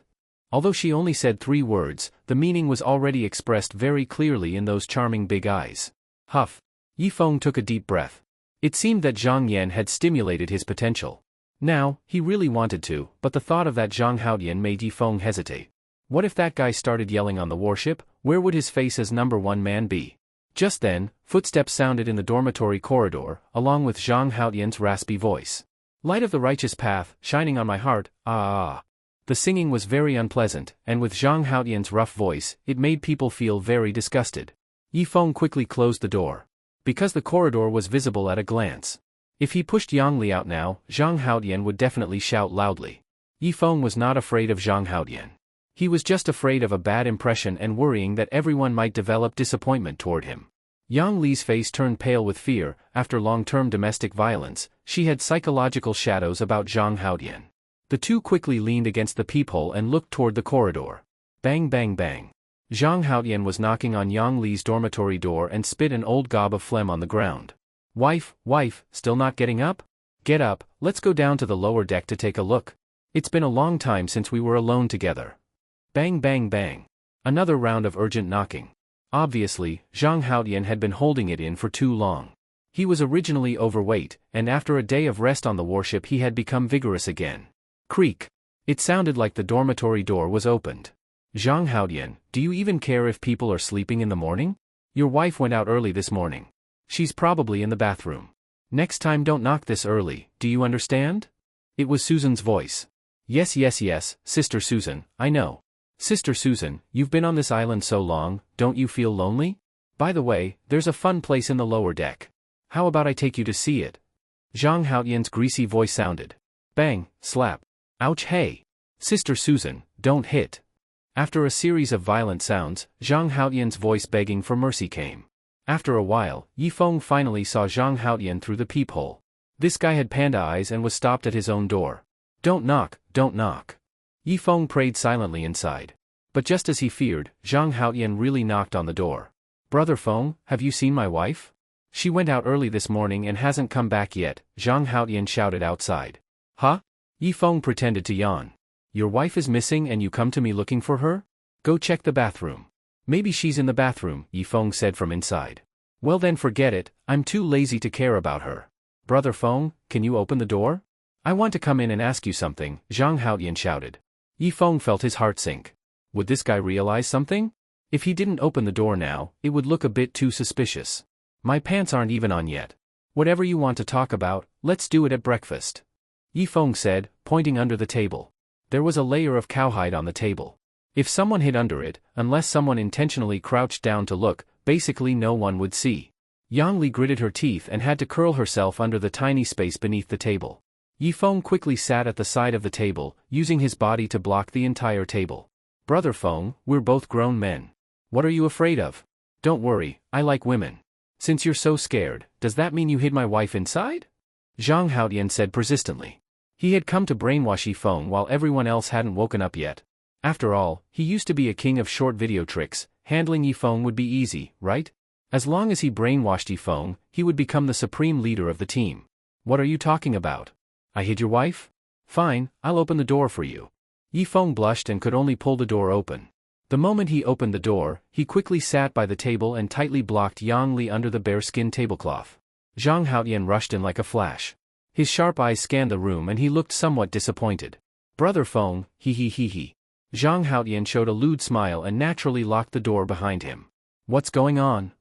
Although she only said 3 words, the meaning was already expressed very clearly in those charming big eyes. Huff. Yifeng took a deep breath. It seemed that Zhang Yan had stimulated his potential. Now, he really wanted to, but the thought of that Zhang Haotian made Yifeng hesitate. What if that guy started yelling on the warship? Where would his face as number 1 man be? Just then, footsteps sounded in the dormitory corridor, along with Zhang Haotian's raspy voice. Light of the righteous path, shining on my heart, ah. The singing was very unpleasant, and with Zhang Haotian's rough voice, it made people feel very disgusted. Yifeng quickly closed the door. Because the corridor was visible at a glance. If he pushed Yang Li out now, Zhang Haotian would definitely shout loudly. Yifeng was not afraid of Zhang Haotian. He was just afraid of a bad impression and worrying that everyone might develop disappointment toward him. Yang Li's face turned pale with fear. After long-term domestic violence, she had psychological shadows about Zhang Haotian. The two quickly leaned against the peephole and looked toward the corridor. Bang bang bang. Zhang Haotian was knocking on Yang Li's dormitory door and spit an old gob of phlegm on the ground. Wife, still not getting up? Get up, let's go down to the lower deck to take a look. It's been a long time since we were alone together. Bang bang bang. Another round of urgent knocking. Obviously, Zhang Haotian had been holding it in for too long. He was originally overweight, and after a day of rest on the warship he had become vigorous again. Creak. It sounded like the dormitory door was opened. Zhang Haotian, do you even care if people are sleeping in the morning? Your wife went out early this morning. She's probably in the bathroom. Next time don't knock this early, do you understand? It was Susan's voice. Yes, Sister Susan, I know. Sister Susan, you've been on this island so long, don't you feel lonely? By the way, there's a fun place in the lower deck. How about I take you to see it? Zhang Haotian's greasy voice sounded. Bang, slap. Ouch, hey. Sister Susan, don't hit. After a series of violent sounds, Zhang Haotian's voice begging for mercy came. After a while, Yifeng finally saw Zhang Haotian through the peephole. This guy had panda eyes and was stopped at his own door. Don't knock. Yifeng prayed silently inside. But just as he feared, Zhang Haotian really knocked on the door. Brother Feng, have you seen my wife? She went out early this morning and hasn't come back yet, Zhang Haotian shouted outside. Huh? Yifeng pretended to yawn. Your wife is missing and you come to me looking for her? Go check the bathroom. Maybe she's in the bathroom, Yifeng said from inside. Well then forget it, I'm too lazy to care about her. Brother Feng, can you open the door? I want to come in and ask you something, Zhang Haotian shouted. Yifeng felt his heart sink. Would this guy realize something? If he didn't open the door now, it would look a bit too suspicious. My pants aren't even on yet. Whatever you want to talk about, let's do it at breakfast. Yifeng said, pointing under the table. There was a layer of cowhide on the table. If someone hid under it, unless someone intentionally crouched down to look, basically no one would see. Yang Li gritted her teeth and had to curl herself under the tiny space beneath the table. Yifeng quickly sat at the side of the table, using his body to block the entire table. Brother Feng, we're both grown men. What are you afraid of? Don't worry, I like women. Since you're so scared, does that mean you hid my wife inside? Zhang Haotian said persistently. He had come to brainwash Yifeng while everyone else hadn't woken up yet. After all, he used to be a king of short video tricks, handling Yifeng would be easy, right? As long as he brainwashed Yifeng, he would become the supreme leader of the team. What are you talking about? I hid your wife? Fine, I'll open the door for you. Yifeng blushed and could only pull the door open. The moment he opened the door, he quickly sat by the table and tightly blocked Yang Li under the bearskin tablecloth. Zhang Haotian rushed in like a flash. His sharp eyes scanned the room and he looked somewhat disappointed. Brother Feng, he. Zhang Haotian showed a lewd smile and naturally locked the door behind him. What's going on?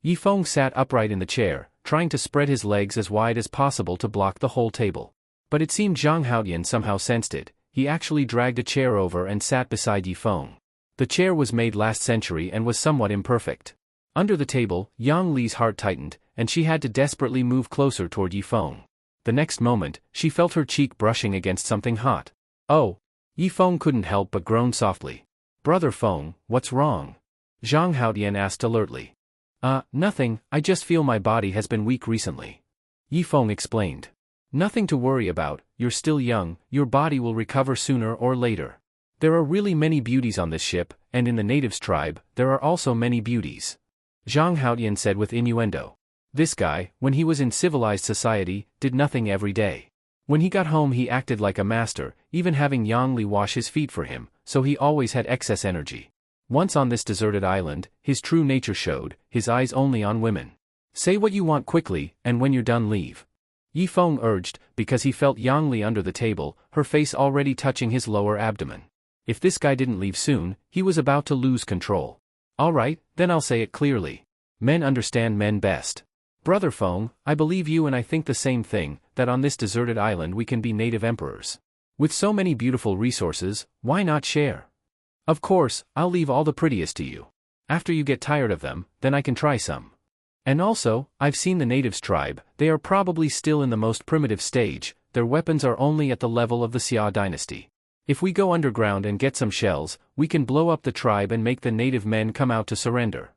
Yifeng sat upright in the chair, trying to spread his legs as wide as possible to block the whole table. But it seemed Zhang Haotian somehow sensed it. He actually dragged a chair over and sat beside Yifeng. The chair was made last century and was somewhat imperfect. Under the table, Yang Li's heart tightened, and she had to desperately move closer toward Yifeng. The next moment, she felt her cheek brushing against something hot. Oh! Yifeng couldn't help but groan softly. Brother Feng, what's wrong? Zhang Haotian asked alertly. Nothing, I just feel my body has been weak recently. Yifeng explained. Nothing to worry about, you're still young, your body will recover sooner or later. There are really many beauties on this ship, and in the natives' tribe, there are also many beauties. Zhang Haotian said with innuendo. This guy, when he was in civilized society, did nothing every day. When he got home he acted like a master, even having Yang Li wash his feet for him, so he always had excess energy. Once on this deserted island, his true nature showed, his eyes only on women. Say what you want quickly, and when you're done leave. Yifeng urged, because he felt Yang Li under the table, her face already touching his lower abdomen. If this guy didn't leave soon, he was about to lose control. Alright, then I'll say it clearly. Men understand men best. Brother Feng, I believe you and I think the same thing, that on this deserted island we can be native emperors. With so many beautiful resources, why not share? Of course, I'll leave all the prettiest to you. After you get tired of them, then I can try some. And also, I've seen the natives' tribe, they are probably still in the most primitive stage, their weapons are only at the level of the Xia dynasty. If we go underground and get some shells, we can blow up the tribe and make the native men come out to surrender.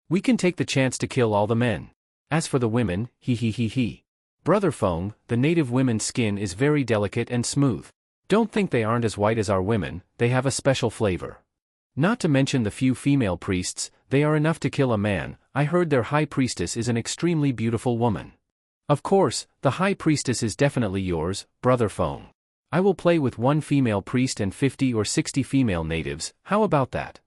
We can take the chance to kill all the men. As for the women, he. Brother Feng, the native women's skin is very delicate and smooth. Don't think they aren't as white as our women, they have a special flavor. Not to mention the few female priests, they are enough to kill a man. I heard their high priestess is an extremely beautiful woman. Of course, the high priestess is definitely yours, Brother Feng. I will play with one female priest and 50 or 60 female natives, how about that?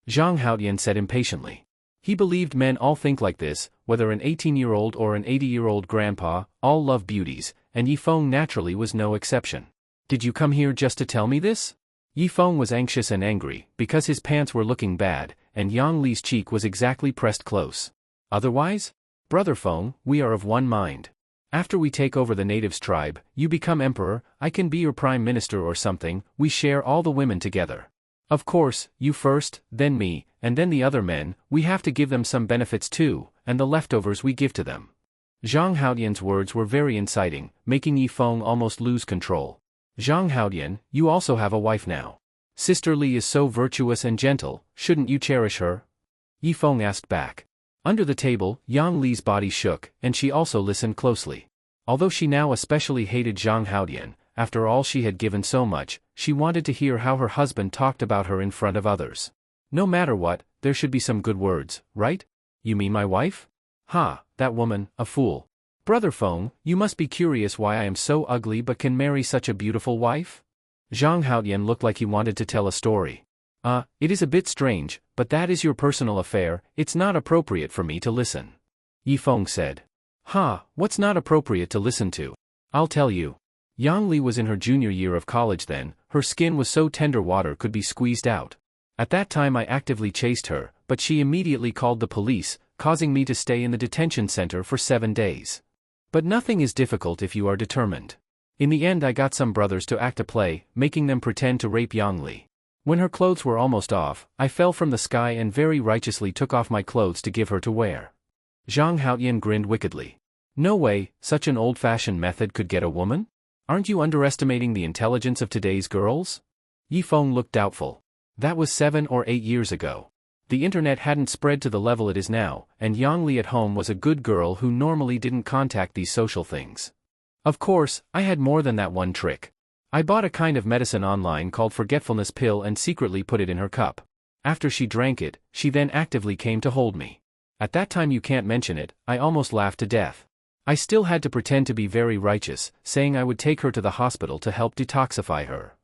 Zhang Haotian said impatiently. He believed men all think like this, whether an 18-year-old or an 80-year-old grandpa, all love beauties, and Yifeng naturally was no exception. Did you come here just to tell me this? Yifeng was anxious and angry, because his pants were looking bad, and Yang Li's cheek was exactly pressed close. Otherwise? Brother Feng, we are of one mind. After we take over the natives' tribe, you become emperor, I can be your prime minister or something, we share all the women together. Of course, you first, then me, and then the other men, we have to give them some benefits too, and the leftovers we give to them. Zhang Haotian's words were very inciting, making Yifeng almost lose control. Zhang Haotian, you also have a wife now. Sister Li is so virtuous and gentle, shouldn't you cherish her? Yifeng asked back. Under the table, Yang Li's body shook, and she also listened closely. Although she now especially hated Zhang Haotian, after all she had given so much, she wanted to hear how her husband talked about her in front of others. No matter what, there should be some good words, right? You mean my wife? Ha, that woman, a fool. Brother Feng, you must be curious why I am so ugly but can marry such a beautiful wife? Zhang Haotian looked like he wanted to tell a story. It is a bit strange, but that is your personal affair, it's not appropriate for me to listen. Yi Feng said. What's not appropriate to listen to? I'll tell you. Yang Li was in her junior year of college then, her skin was so tender water could be squeezed out. At that time I actively chased her, but she immediately called the police, causing me to stay in the detention center for 7 days. But nothing is difficult if you are determined. In the end I got some brothers to act a play, making them pretend to rape Yang Li. When her clothes were almost off, I fell from the sky and very righteously took off my clothes to give her to wear. Zhang Haotian grinned wickedly. No way, such an old-fashioned method could get a woman? Aren't you underestimating the intelligence of today's girls? Yi Feng looked doubtful. That was 7 or 8 years ago. The internet hadn't spread to the level it is now, and Yang Li at home was a good girl who normally didn't contact these social things. Of course, I had more than that one trick. I bought a kind of medicine online called forgetfulness pill and secretly put it in her cup. After she drank it, she then actively came to hold me. At that time you can't mention it, I almost laughed to death. I still had to pretend to be very righteous, saying I would take her to the hospital to help detoxify her.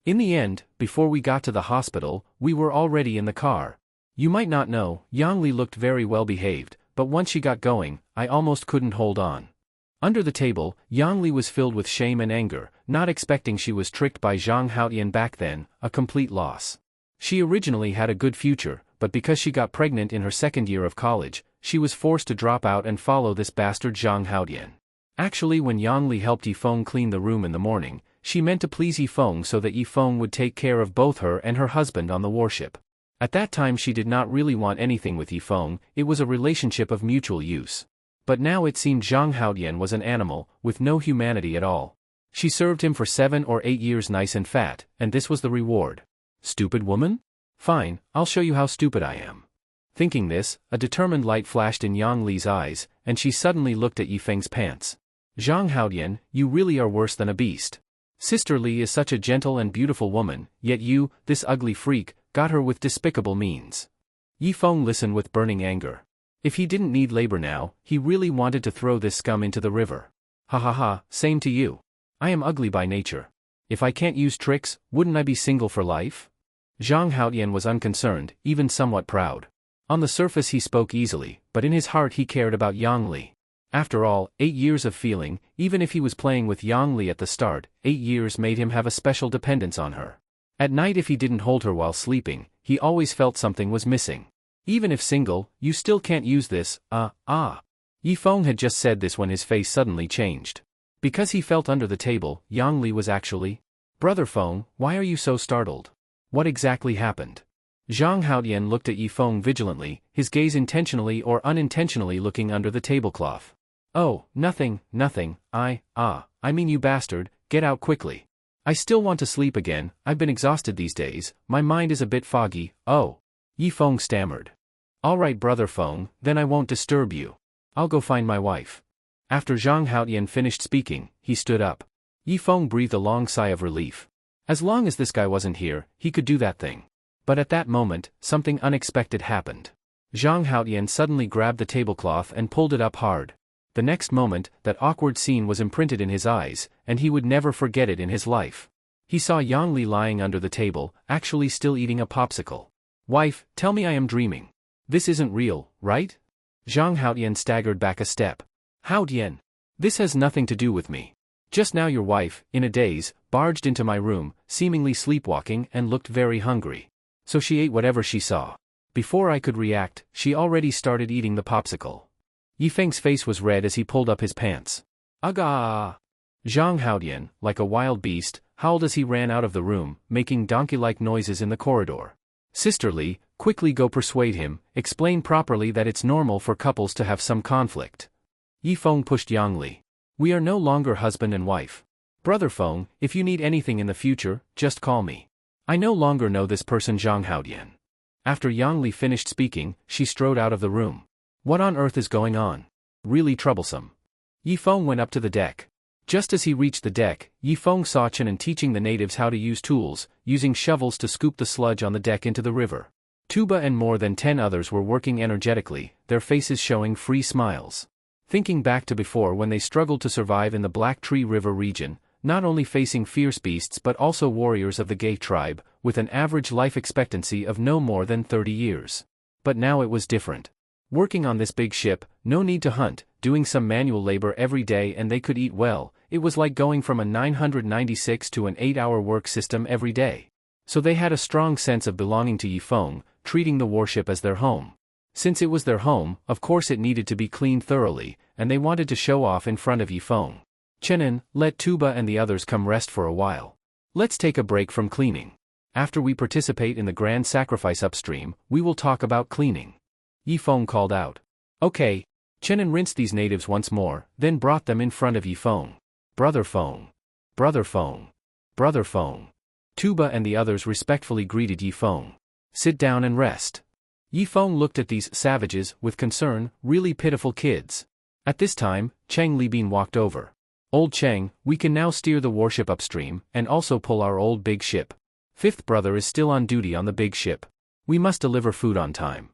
In the end, before we got to the hospital, we were already in the car. You might not know, Yang Li looked very well behaved, but once she got going, I almost couldn't hold on. Under the table, Yang Li was filled with shame and anger, not expecting she was tricked by Zhang Haotian back then, a complete loss. She originally had a good future, but because she got pregnant in her second year of college, she was forced to drop out and follow this bastard Zhang Haotian. Actually, when Yang Li helped Yi Feng clean the room in the morning, she meant to please Yi Feng so that Yi Feng would take care of both her and her husband on the Warship. At that time she did not really want anything with Yi Feng, it was a relationship of mutual use. But now it seemed Zhang Haotian was an animal, with no humanity at all. She served him for 7 or 8 years nice and fat, and this was the reward. Stupid woman? Fine, I'll show you how stupid I am. Thinking this, a determined light flashed in Yang Li's eyes, and she suddenly looked at Yi Feng's pants. Zhang Haotian, you really are worse than a beast. Sister Li is such a gentle and beautiful woman, yet you, this ugly freak, got her with despicable means. Yi Feng listened with burning anger. If he didn't need labor now, he really wanted to throw this scum into the river. Ha ha ha, same to you. I am ugly by nature. If I can't use tricks, wouldn't I be single for life? Zhang Haotian was unconcerned, even somewhat proud. On the surface he spoke easily, but in his heart he cared about Yang Li. After all, 8 years of feeling, even if he was playing with Yang Li at the start, 8 years made him have a special dependence on her. At night if he didn't hold her while sleeping, he always felt something was missing. Even if single, you still can't use this, Yi Feng had just said this when his face suddenly changed. Because he felt under the table, Yang Li was actually... Brother Feng, why are you so startled? What exactly happened? Zhang Haotian looked at Yi Feng vigilantly, his gaze intentionally or unintentionally looking under the tablecloth. Oh, nothing, I mean you bastard, get out quickly. I still want to sleep again, I've been exhausted these days, my mind is a bit foggy, oh. Yi Feng stammered. Alright Brother Feng, then I won't disturb you. I'll go find my wife. After Zhang Haotian finished speaking, he stood up. Yi Feng breathed a long sigh of relief. As long as this guy wasn't here, he could do that thing. But at that moment, something unexpected happened. Zhang Haotian suddenly grabbed the tablecloth and pulled it up hard. The next moment, that awkward scene was imprinted in his eyes, and he would never forget it in his life. He saw Yang Li lying under the table, actually still eating a popsicle. Wife, tell me I am dreaming. This isn't real, right? Zhang Haotian staggered back a step. Haotian, this has nothing to do with me. Just now your wife, in a daze, barged into my room, seemingly sleepwalking and looked very hungry. So she ate whatever she saw. Before I could react, she already started eating the popsicle. Yi Feng's face was red as he pulled up his pants. Aga! Zhang Haotian, like a wild beast, howled as he ran out of the room, making donkey-like noises in the corridor. Sister Li, quickly go persuade him, explain properly that it's normal for couples to have some conflict. Yi Feng pushed Yang Li. We are no longer husband and wife. Brother Feng, if you need anything in the future, just call me. I no longer know this person Zhang Haotian. After Yang Li finished speaking, she strode out of the room. What on earth is going on? Really troublesome. Yi Feng went up to the deck. Just as he reached the deck, Yi Feng saw Chen teaching the natives how to use tools, using shovels to scoop the sludge on the deck into the river. Tuba and more than 10 others were working energetically, their faces showing free smiles. Thinking back to before when they struggled to survive in the Black Tree River region, not only facing fierce beasts but also warriors of the Gay tribe, with an average life expectancy of no more than 30 years. But now it was different. Working on this big ship, no need to hunt, doing some manual labor every day and they could eat well. It was like going from a 996 to an 8-hour work system every day. So they had a strong sense of belonging to Eong, treating the warship as their home. Since it was their home, of course it needed to be cleaned thoroughly, and they wanted to show off in front of Eong. Chenin, let Tuba and the others come rest for a while. Let's take a break from cleaning. After we participate in the grand sacrifice upstream, we will talk about cleaning. Eong called out. Okay. Chenin rinsed these natives once more, then brought them in front of Eong. Brother Fong. Brother Fong. Brother Fong. Tuba and the others respectfully greeted Eong. Sit down and rest. Eong looked at these savages with concern, really pitiful kids. At this time, Cheng Libin walked over. Old Cheng, we can now steer the warship upstream, and also pull our old big ship. Fifth brother is still on duty on the big ship. We must deliver food on time.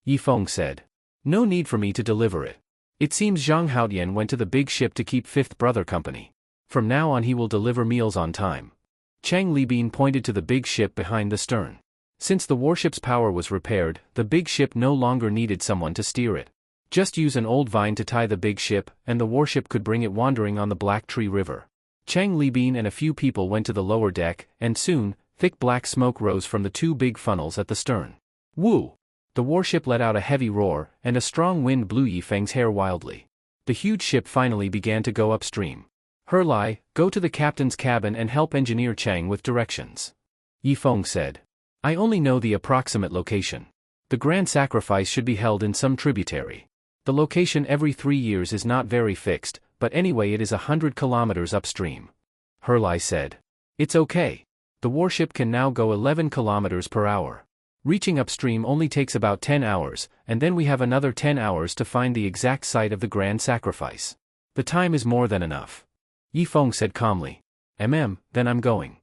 Eong said. No need for me to deliver it. It seems Zhang Haotian went to the big ship to keep fifth brother company. From now on he will deliver meals on time. Cheng Libin pointed to the big ship behind the stern. Since the warship's power was repaired, the big ship no longer needed someone to steer it. Just use an old vine to tie the big ship, and the warship could bring it wandering on the Black Tree River. Cheng Libin and a few people went to the lower deck, and soon, thick black smoke rose from the two big funnels at the stern. Woo! The warship let out a heavy roar, and a strong wind blew Yifeng's hair wildly. The huge ship finally began to go upstream. Relied, go to the captain's cabin and help Engineer Chang with directions. Eong said. I only know the approximate location. The grand sacrifice should be held in some tributary. The location every 3 years is not very fixed, but anyway it is 100 kilometers upstream. Relied said. It's okay. The warship can now go 11 kilometers per hour. Reaching upstream only takes about 10 hours, and then we have another 10 hours to find the exact site of the grand sacrifice. The time is more than enough. Eong said calmly. Then I'm going.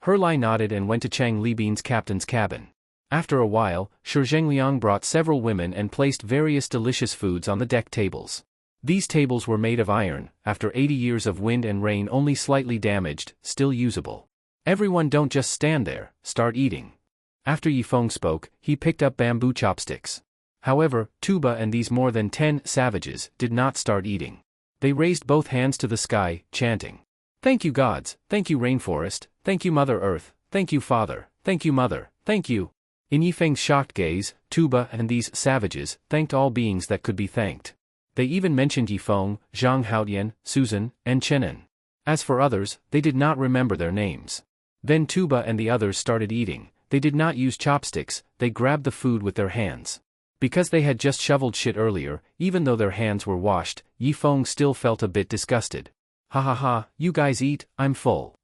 Relied nodded and went to Cheng Libin's captain's cabin. After a while, Zhengliang brought several women and placed various delicious foods on the deck tables. These tables were made of iron, after 80 years of wind and rain only slightly damaged, still usable. Everyone don't just stand there, start eating. After Eong spoke, he picked up bamboo chopsticks. However, Tuba and these more than 10 savages did not start eating. They raised both hands to the sky, chanting. Thank you gods, thank you rainforest, thank you Mother Earth, thank you Father, thank you Mother, thank you. In Yifeng's shocked gaze, Tuba and these savages thanked all beings that could be thanked. They even mentioned Eong, Zhang Haotian, Susan, and Chenin. As for others, they did not remember their names. Then Tuba and the others started eating. They did not use chopsticks, they grabbed the food with their hands. Because they had just shoveled shit earlier, even though their hands were washed, Eong still felt a bit disgusted. Ha ha ha, you guys eat, I'm full.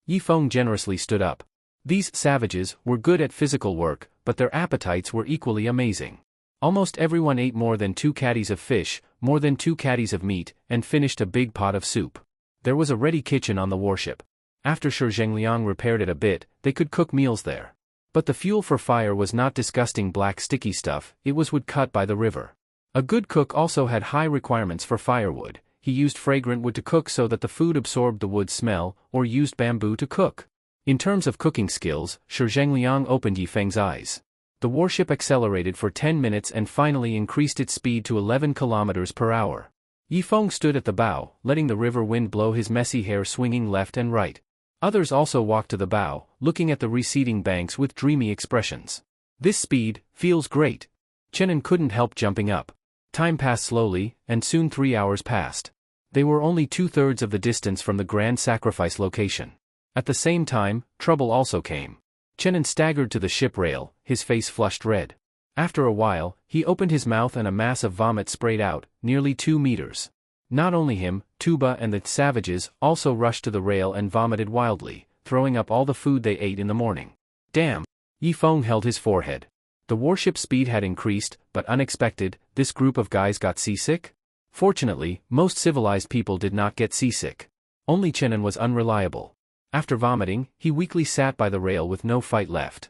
Eong generously stood up. These savages were good at physical work, but their appetites were equally amazing. Almost everyone ate more than 2 caddies of fish, more than 2 caddies of meat, and finished a big pot of soup. There was a ready kitchen on the warship. After Zhengliang repaired it a bit, they could cook meals there. But the fuel for fire was not disgusting black sticky stuff, it was wood cut by the river. A good cook also had high requirements for firewood. He used fragrant wood to cook so that the food absorbed the wood smell, or used bamboo to cook. In terms of cooking skills, Zhengliang opened Yifeng's eyes. The warship accelerated for 10 minutes and finally increased its speed to 11 kilometers per hour. Eong stood at the bow, letting the river wind blow his messy hair swinging left and right. Others also walked to the bow, looking at the receding banks with dreamy expressions. This speed feels great. Chenin couldn't help jumping up. Time passed slowly, and soon 3 hours passed. They were only 2/3 of the distance from the grand sacrifice location. At the same time, trouble also came. Chenin staggered to the ship rail, his face flushed red. After a while, he opened his mouth and a mass of vomit sprayed out, nearly 2 meters. Not only him, Tuba and the savages also rushed to the rail and vomited wildly, throwing up all the food they ate in the morning. Damn! Eong held his forehead. The warship's speed had increased, but unexpected, this group of guys got seasick? Fortunately, most civilized people did not get seasick. Only Chenin was unreliable. After vomiting, he weakly sat by the rail with no fight left.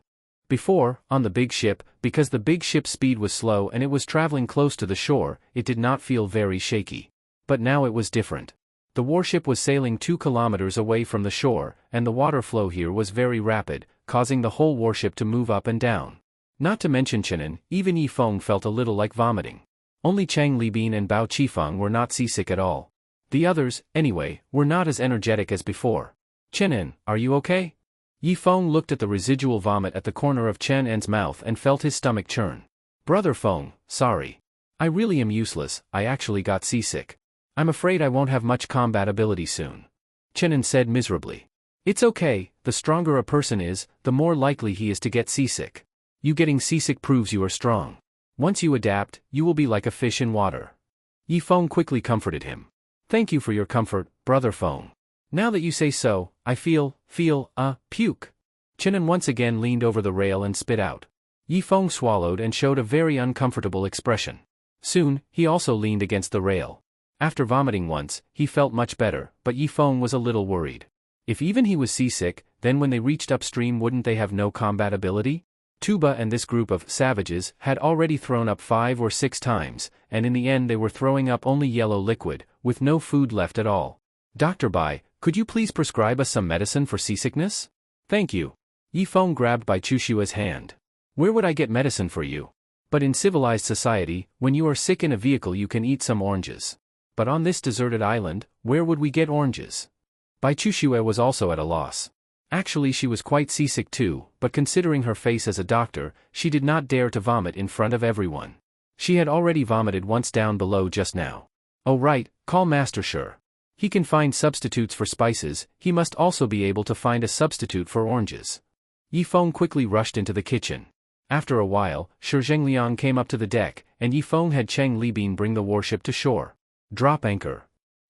Before, on the big ship, because the big ship's speed was slow and it was traveling close to the shore, it did not feel very shaky. But now it was different. The warship was sailing 2 kilometers away from the shore, and the water flow here was very rapid, causing the whole warship to move up and down. Not to mention Chenin, even Yi Feng felt a little like vomiting. Only Chang Libin and Bao Qifeng were not seasick at all. The others, anyway, were not as energetic as before. Chenin, are you okay? Yi Feng looked at the residual vomit at the corner of Chen En's mouth and felt his stomach churn. Brother Feng, sorry. I really am useless, I actually got seasick. I'm afraid I won't have much combat ability soon. Chen En said miserably. It's okay, the stronger a person is, the more likely he is to get seasick. You getting seasick proves you are strong. Once you adapt, you will be like a fish in water. Yi Feng quickly comforted him. Thank you for your comfort, Brother Feng. Now that you say so, I feel, puke. Chenin once again leaned over the rail and spit out. Yi Feng swallowed and showed a very uncomfortable expression. Soon, he also leaned against the rail. After vomiting once, he felt much better, but Yi Feng was a little worried. If even he was seasick, then when they reached upstream wouldn't they have no combat ability? Tuba and this group of savages had already thrown up 5 or 6 times, and in the end they were throwing up only yellow liquid, with no food left at all. Dr. Bai, could you please prescribe us some medicine for seasickness? Thank you. Yi Feng grabbed Bai Chushua's hand. Where would I get medicine for you? But in civilized society, when you are sick in a vehicle you can eat some oranges. But on this deserted island, where would we get oranges? Bai Chushue was also at a loss. Actually she was quite seasick too, but considering her face as a doctor, she did not dare to vomit in front of everyone. She had already vomited once down below just now. Oh right, call Master Shi. He can find substitutes for spices, he must also be able to find a substitute for oranges. Yi Feng quickly rushed into the kitchen. After a while, Shi Zhengliang came up to the deck, and Yi Feng had Chang Libin bring the warship to shore. Drop anchor.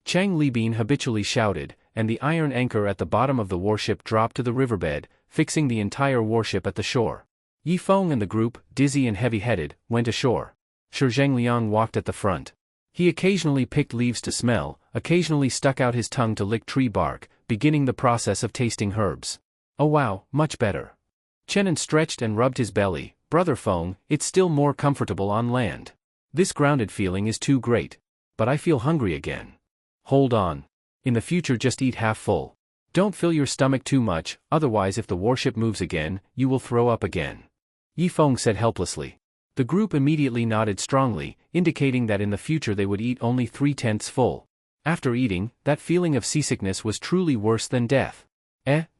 Chang Libin habitually shouted, and the iron anchor at the bottom of the warship dropped to the riverbed, fixing the entire warship at the shore. Yi Feng and the group, dizzy and heavy-headed, went ashore. Shi Zhengliang walked at the front. He occasionally picked leaves to smell, occasionally stuck out his tongue to lick tree bark, beginning the process of tasting herbs. Oh wow, much better. Chenin stretched and rubbed his belly. Brother Feng, it's still more comfortable on land. This grounded feeling is too great. But I feel hungry again. Hold on. In the future just eat half full. Don't fill your stomach too much, otherwise if the warship moves again, you will throw up again. Yi Feng said helplessly. The group immediately nodded strongly, indicating that in the future they would eat only 3/10 full. After eating, that feeling of seasickness was truly worse than death.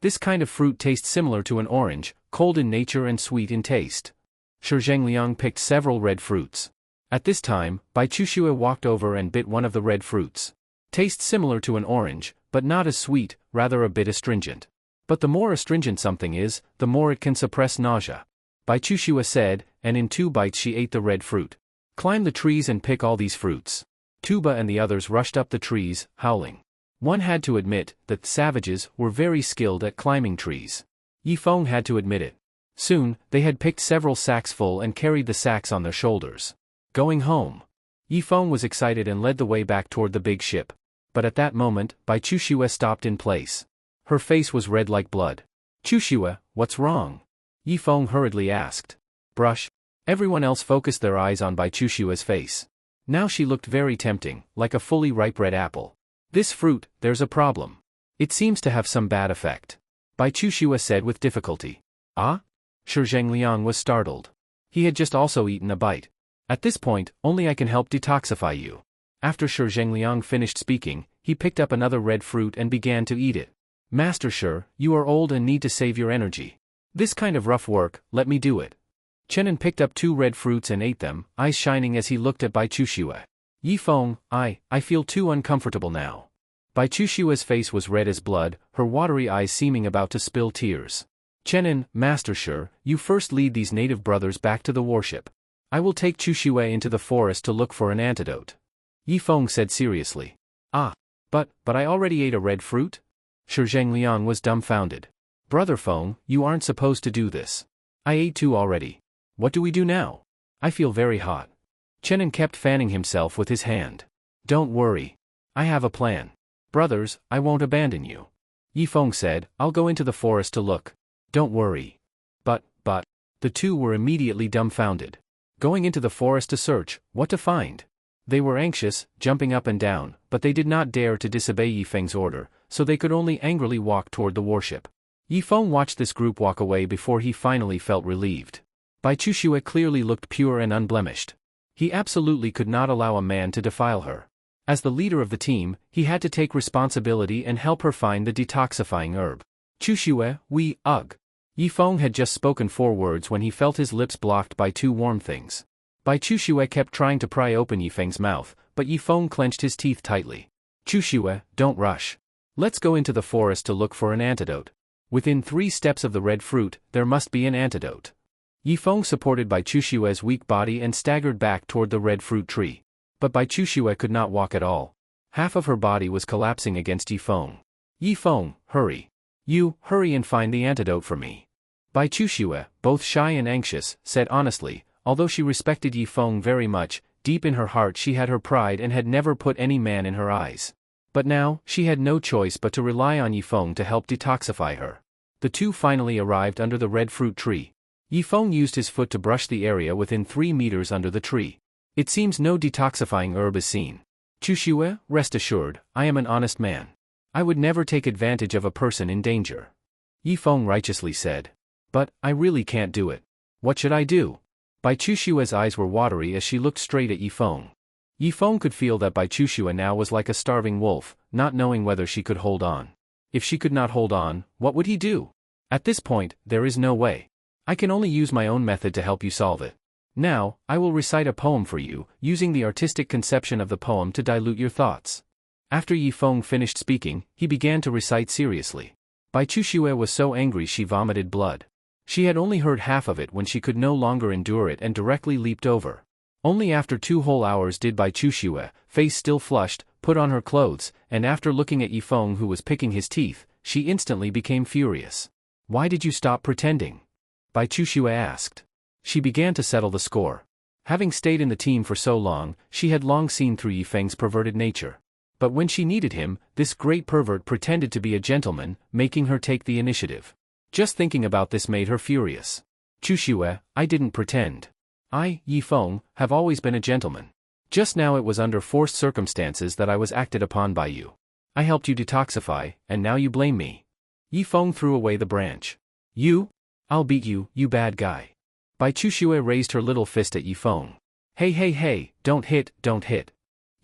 This kind of fruit tastes similar to an orange, cold in nature and sweet in taste. Shi Zhengliang picked several red fruits. At this time, Bai Chushue walked over and bit one of the red fruits. Tastes similar to an orange, but not as sweet, rather a bit astringent. But the more astringent something is, the more it can suppress nausea. Bai Chushue said, and in 2 bites she ate the red fruit. Climb the trees and pick all these fruits. Tuba and the others rushed up the trees, howling. One had to admit that the savages were very skilled at climbing trees. Yi Feng had to admit it. Soon, they had picked several sacks full and carried the sacks on their shoulders. Going home. Yi Feng was excited and led the way back toward the big ship. But at that moment, Bai Chushue stopped in place. Her face was red like blood. Chushue, what's wrong? Yi Feng hurriedly asked. Brush. Everyone else focused their eyes on Bai Chushue's face. Now she looked very tempting, like a fully ripe red apple. This fruit, there's a problem. It seems to have some bad effect. Bai Chushue said with difficulty. Ah? Shi Zhengliang was startled. He had just also eaten a bite. At this point, only I can help detoxify you. After Shi Zhengliang finished speaking, he picked up another red fruit and began to eat it. Master Shi, you are old and need to save your energy. This kind of rough work, let me do it. Chenin picked up 2 red fruits and ate them, eyes shining as he looked at Bai Chushue. Yi Feng, I feel too uncomfortable now. Bai Chushue's face was red as blood, her watery eyes seeming about to spill tears. Chenin, Master Shi, you first lead these native brothers back to the warship. I will take Chushue into the forest to look for an antidote. Yi Feng said seriously. Ah. But I already ate a red fruit? Shi Zhengliang was dumbfounded. Brother Feng, you aren't supposed to do this. I ate 2 already. What do we do now? I feel very hot. Chenin kept fanning himself with his hand. Don't worry. I have a plan. Brothers, I won't abandon you. Yi Feng said, I'll go into the forest to look. Don't worry. But, The two were immediately dumbfounded. Going into the forest to search, what to find? They were anxious, jumping up and down, but they did not dare to disobey Yifeng's order, so they could only angrily walk toward the warship. Yifeng watched this group walk away before he finally felt relieved. Bai Chuxue clearly looked pure and unblemished. He absolutely could not allow a man to defile her. As the leader of the team, he had to take responsibility and help her find the detoxifying herb. Chuxue, ugh. Yifeng had just spoken 4 words when he felt his lips blocked by 2 warm things. Bai Chuxue kept trying to pry open Yifeng's mouth, but Yifeng clenched his teeth tightly. Chuxue, don't rush. Let's go into the forest to look for an antidote. Within 3 steps of the red fruit, there must be an antidote. Yifeng supported Bai Chuxue's weak body and staggered back toward the red fruit tree. But Bai Chuxue could not walk at all. Half of her body was collapsing against Yifeng. Yifeng, hurry. You, hurry and find the antidote for me. Bai Chuxue, both shy and anxious, said honestly, although she respected Yifeng very much, deep in her heart she had her pride and had never put any man in her eyes. But now, she had no choice but to rely on Yifeng to help detoxify her. The two finally arrived under the red fruit tree. Yifeng used his foot to brush the area within 3 meters under the tree. It seems no detoxifying herb is seen. Chuxue, rest assured, I am an honest man. I would never take advantage of a person in danger. Yifeng righteously said. But, I really can't do it. What should I do? Bai Chuxue's eyes were watery as she looked straight at Yifeng. Yifeng could feel that Bai Chuxue now was like a starving wolf, not knowing whether she could hold on. If she could not hold on, what would he do? At this point, there is no way. I can only use my own method to help you solve it. Now, I will recite a poem for you, using the artistic conception of the poem to dilute your thoughts. After Yifeng finished speaking, he began to recite seriously. Bai Chuxue was so angry she vomited blood. She had only heard half of it when she could no longer endure it and directly leaped over. Only after 2 whole hours did Bai Chuxue, face still flushed, put on her clothes, and after looking at Yifeng who was picking his teeth, she instantly became furious. Why did you stop pretending? Bai Chuxue asked. She began to settle the score. Having stayed in the team for so long, she had long seen through Yifeng's perverted nature. But when she needed him, this great pervert pretended to be a gentleman, making her take the initiative. Just thinking about this made her furious. Chuxue, I didn't pretend. I, Yifeng, have always been a gentleman. Just now it was under forced circumstances that I was acted upon by you. I helped you detoxify, and now you blame me. Yifeng threw away the branch. You? I'll beat you, you bad guy. Bai Chuxue raised her little fist at Yifeng. Hey, don't hit.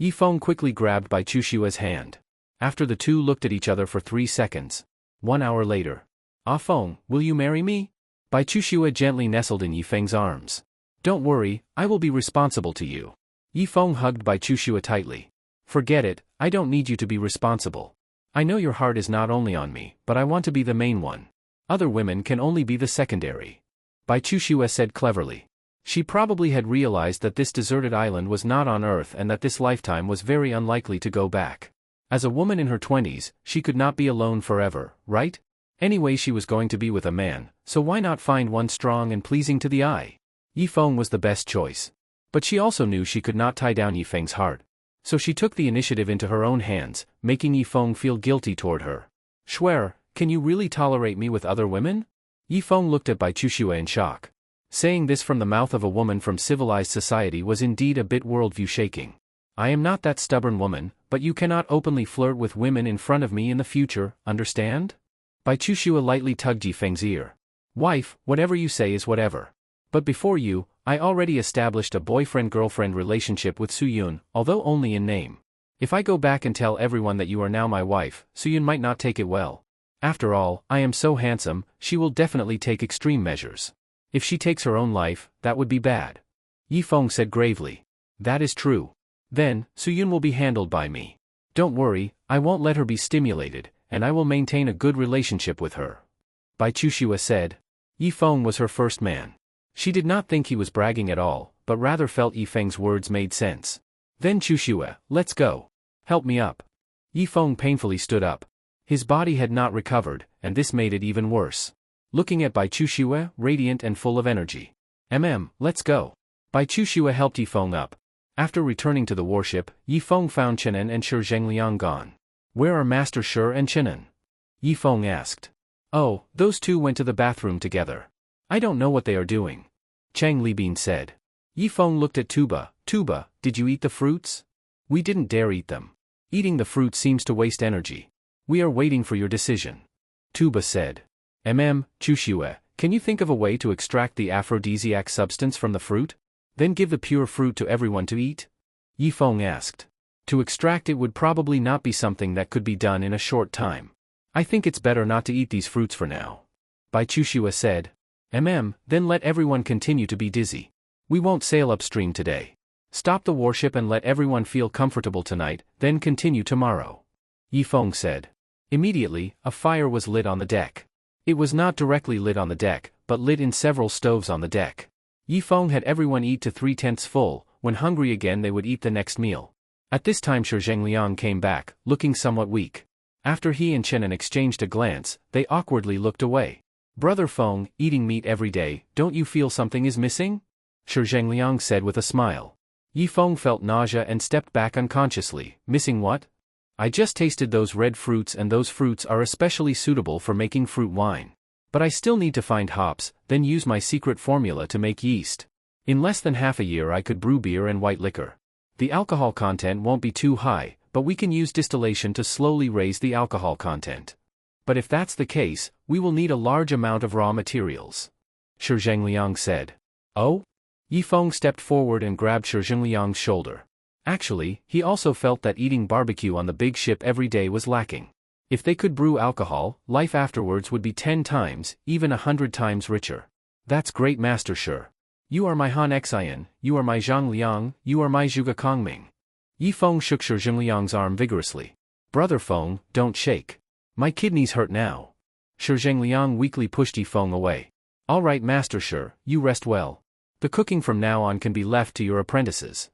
Yifeng quickly grabbed Bai Chuxue's hand. After the two looked at each other for 3 seconds. 1 hour later. Ah Feng, will you marry me? Bai Chuxue gently nestled in Yifeng's arms. Don't worry, I will be responsible to you. Yifeng hugged Bai Chuxue tightly. Forget it, I don't need you to be responsible. I know your heart is not only on me, but I want to be the main one. Other women can only be the secondary. Bai Chuxue said cleverly. She probably had realized that this deserted island was not on Earth and that this lifetime was very unlikely to go back. As a woman in her 20s, she could not be alone forever, right? Anyway, she was going to be with a man, so why not find one strong and pleasing to the eye? Yifeng was the best choice. But she also knew she could not tie down Yifeng's heart. So she took the initiative into her own hands, making Yifeng feel guilty toward her. Schwer, can you really tolerate me with other women? Yifeng looked at Bai Chuxue in shock. Saying this from the mouth of a woman from civilized society was indeed a bit worldview shaking. I am not that stubborn woman, but you cannot openly flirt with women in front of me in the future, understand? Bai Chuxue lightly tugged Yifeng's ear. Wife, whatever you say is whatever. But before you, I already established a boyfriend-girlfriend relationship with Suyun, although only in name. If I go back and tell everyone that you are now my wife, Suyun might not take it well. After all, I am so handsome, she will definitely take extreme measures. If she takes her own life, that would be bad. Yifeng said gravely. That is true. Then, Suyun will be handled by me. Don't worry, I won't let her be stimulated, and I will maintain a good relationship with her. Bai Chuxue said. Yifeng was her first man. She did not think he was bragging at all, but rather felt Yifeng's words made sense. Then Chuxue, let's go. Help me up. Yifeng painfully stood up. His body had not recovered, and this made it even worse. Looking at Bai Chuxue, radiant and full of energy. Let's go. Bai Chuxue helped Yifeng up. After returning to the warship, Yifeng found Chenan and Shi Zhengliang gone. Where are Master Shi and Chenan? Yifeng asked. Oh, those two went to the bathroom together. I don't know what they are doing. Chang Libin said. Yifeng looked at Tuba. Tuba, did you eat the fruits? We didn't dare eat them. Eating the fruit seems to waste energy. We are waiting for your decision. Tuba said. Chushue, can you think of a way to extract the aphrodisiac substance from the fruit? Then give the pure fruit to everyone to eat? Yifeng asked. To extract it would probably not be something that could be done in a short time. I think it's better not to eat these fruits for now. Bai Chushue said. Then let everyone continue to be dizzy. We won't sail upstream today. Stop the warship and let everyone feel comfortable tonight, then continue tomorrow. Yifeng said. Immediately, a fire was lit on the deck. It was not directly lit on the deck, but lit in several stoves on the deck. Yifeng had everyone eat to 3/10 full. When hungry again they would eat the next meal. At this time Shi Zhengliang came back, looking somewhat weak. After he and Chenan exchanged a glance, they awkwardly looked away. Brother Feng, eating meat every day, don't you feel something is missing? Shi Zhengliang said with a smile. Yifeng felt nausea and stepped back unconsciously. Missing what? I just tasted those red fruits and those fruits are especially suitable for making fruit wine. But I still need to find hops, then use my secret formula to make yeast. In less than half a year I could brew beer and white liquor. The alcohol content won't be too high, but we can use distillation to slowly raise the alcohol content. But if that's the case, we will need a large amount of raw materials. Shi Zhengliang said. Oh? Yifeng stepped forward and grabbed Shi Zhengliang's shoulder. Actually, he also felt that eating barbecue on the big ship every day was lacking. If they could brew alcohol, life afterwards would be 10 times, even 100 times richer. That's great, Master Shi. You are my Han Xian, you are my Zhang Liang, you are my Zhuge Kongming. Yifeng shook Shi Zhengliang's arm vigorously. Brother Feng, don't shake. My kidneys hurt now. Shi Zhengliang weakly pushed Yifeng away. All right, Master Shi, you rest well. The cooking from now on can be left to your apprentices.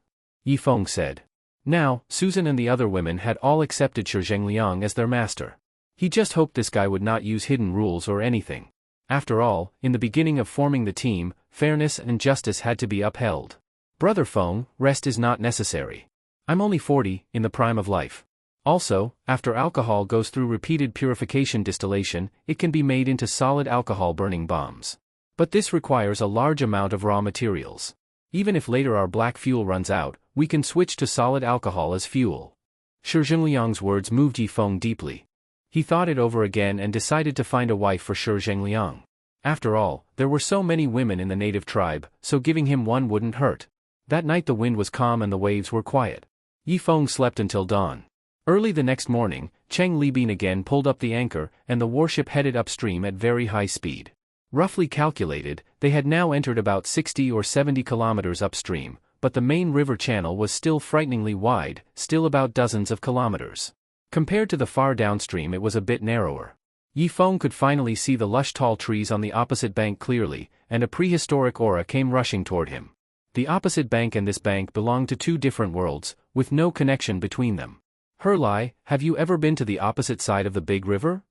Yifeng said. Now, Susan and the other women had all accepted Shi Zhengliang as their master. He just hoped this guy would not use hidden rules or anything. After all, in the beginning of forming the team, fairness and justice had to be upheld. Brother Feng, rest is not necessary. I'm only 40, in the prime of life. Also, after alcohol goes through repeated purification distillation, it can be made into solid alcohol burning bombs. But this requires a large amount of raw materials. Even if later our black fuel runs out, we can switch to solid alcohol as fuel. Shi Zhengliang's words moved Yifeng deeply. He thought it over again and decided to find a wife for Shi Zhengliang. After all, there were so many women in the native tribe, so giving him one wouldn't hurt. That night the wind was calm and the waves were quiet. Yifeng slept until dawn. Early the next morning, Chang Libin again pulled up the anchor, and the warship headed upstream at very high speed. Roughly calculated, they had now entered about 60 or 70 kilometers upstream, but the main river channel was still frighteningly wide, still about dozens of kilometers. Compared to the far downstream it was a bit narrower. Yifeng could finally see the lush tall trees on the opposite bank clearly, and a prehistoric aura came rushing toward him. The opposite bank and this bank belonged to two different worlds, with no connection between them. Relied, have you ever been to the opposite side of the big river?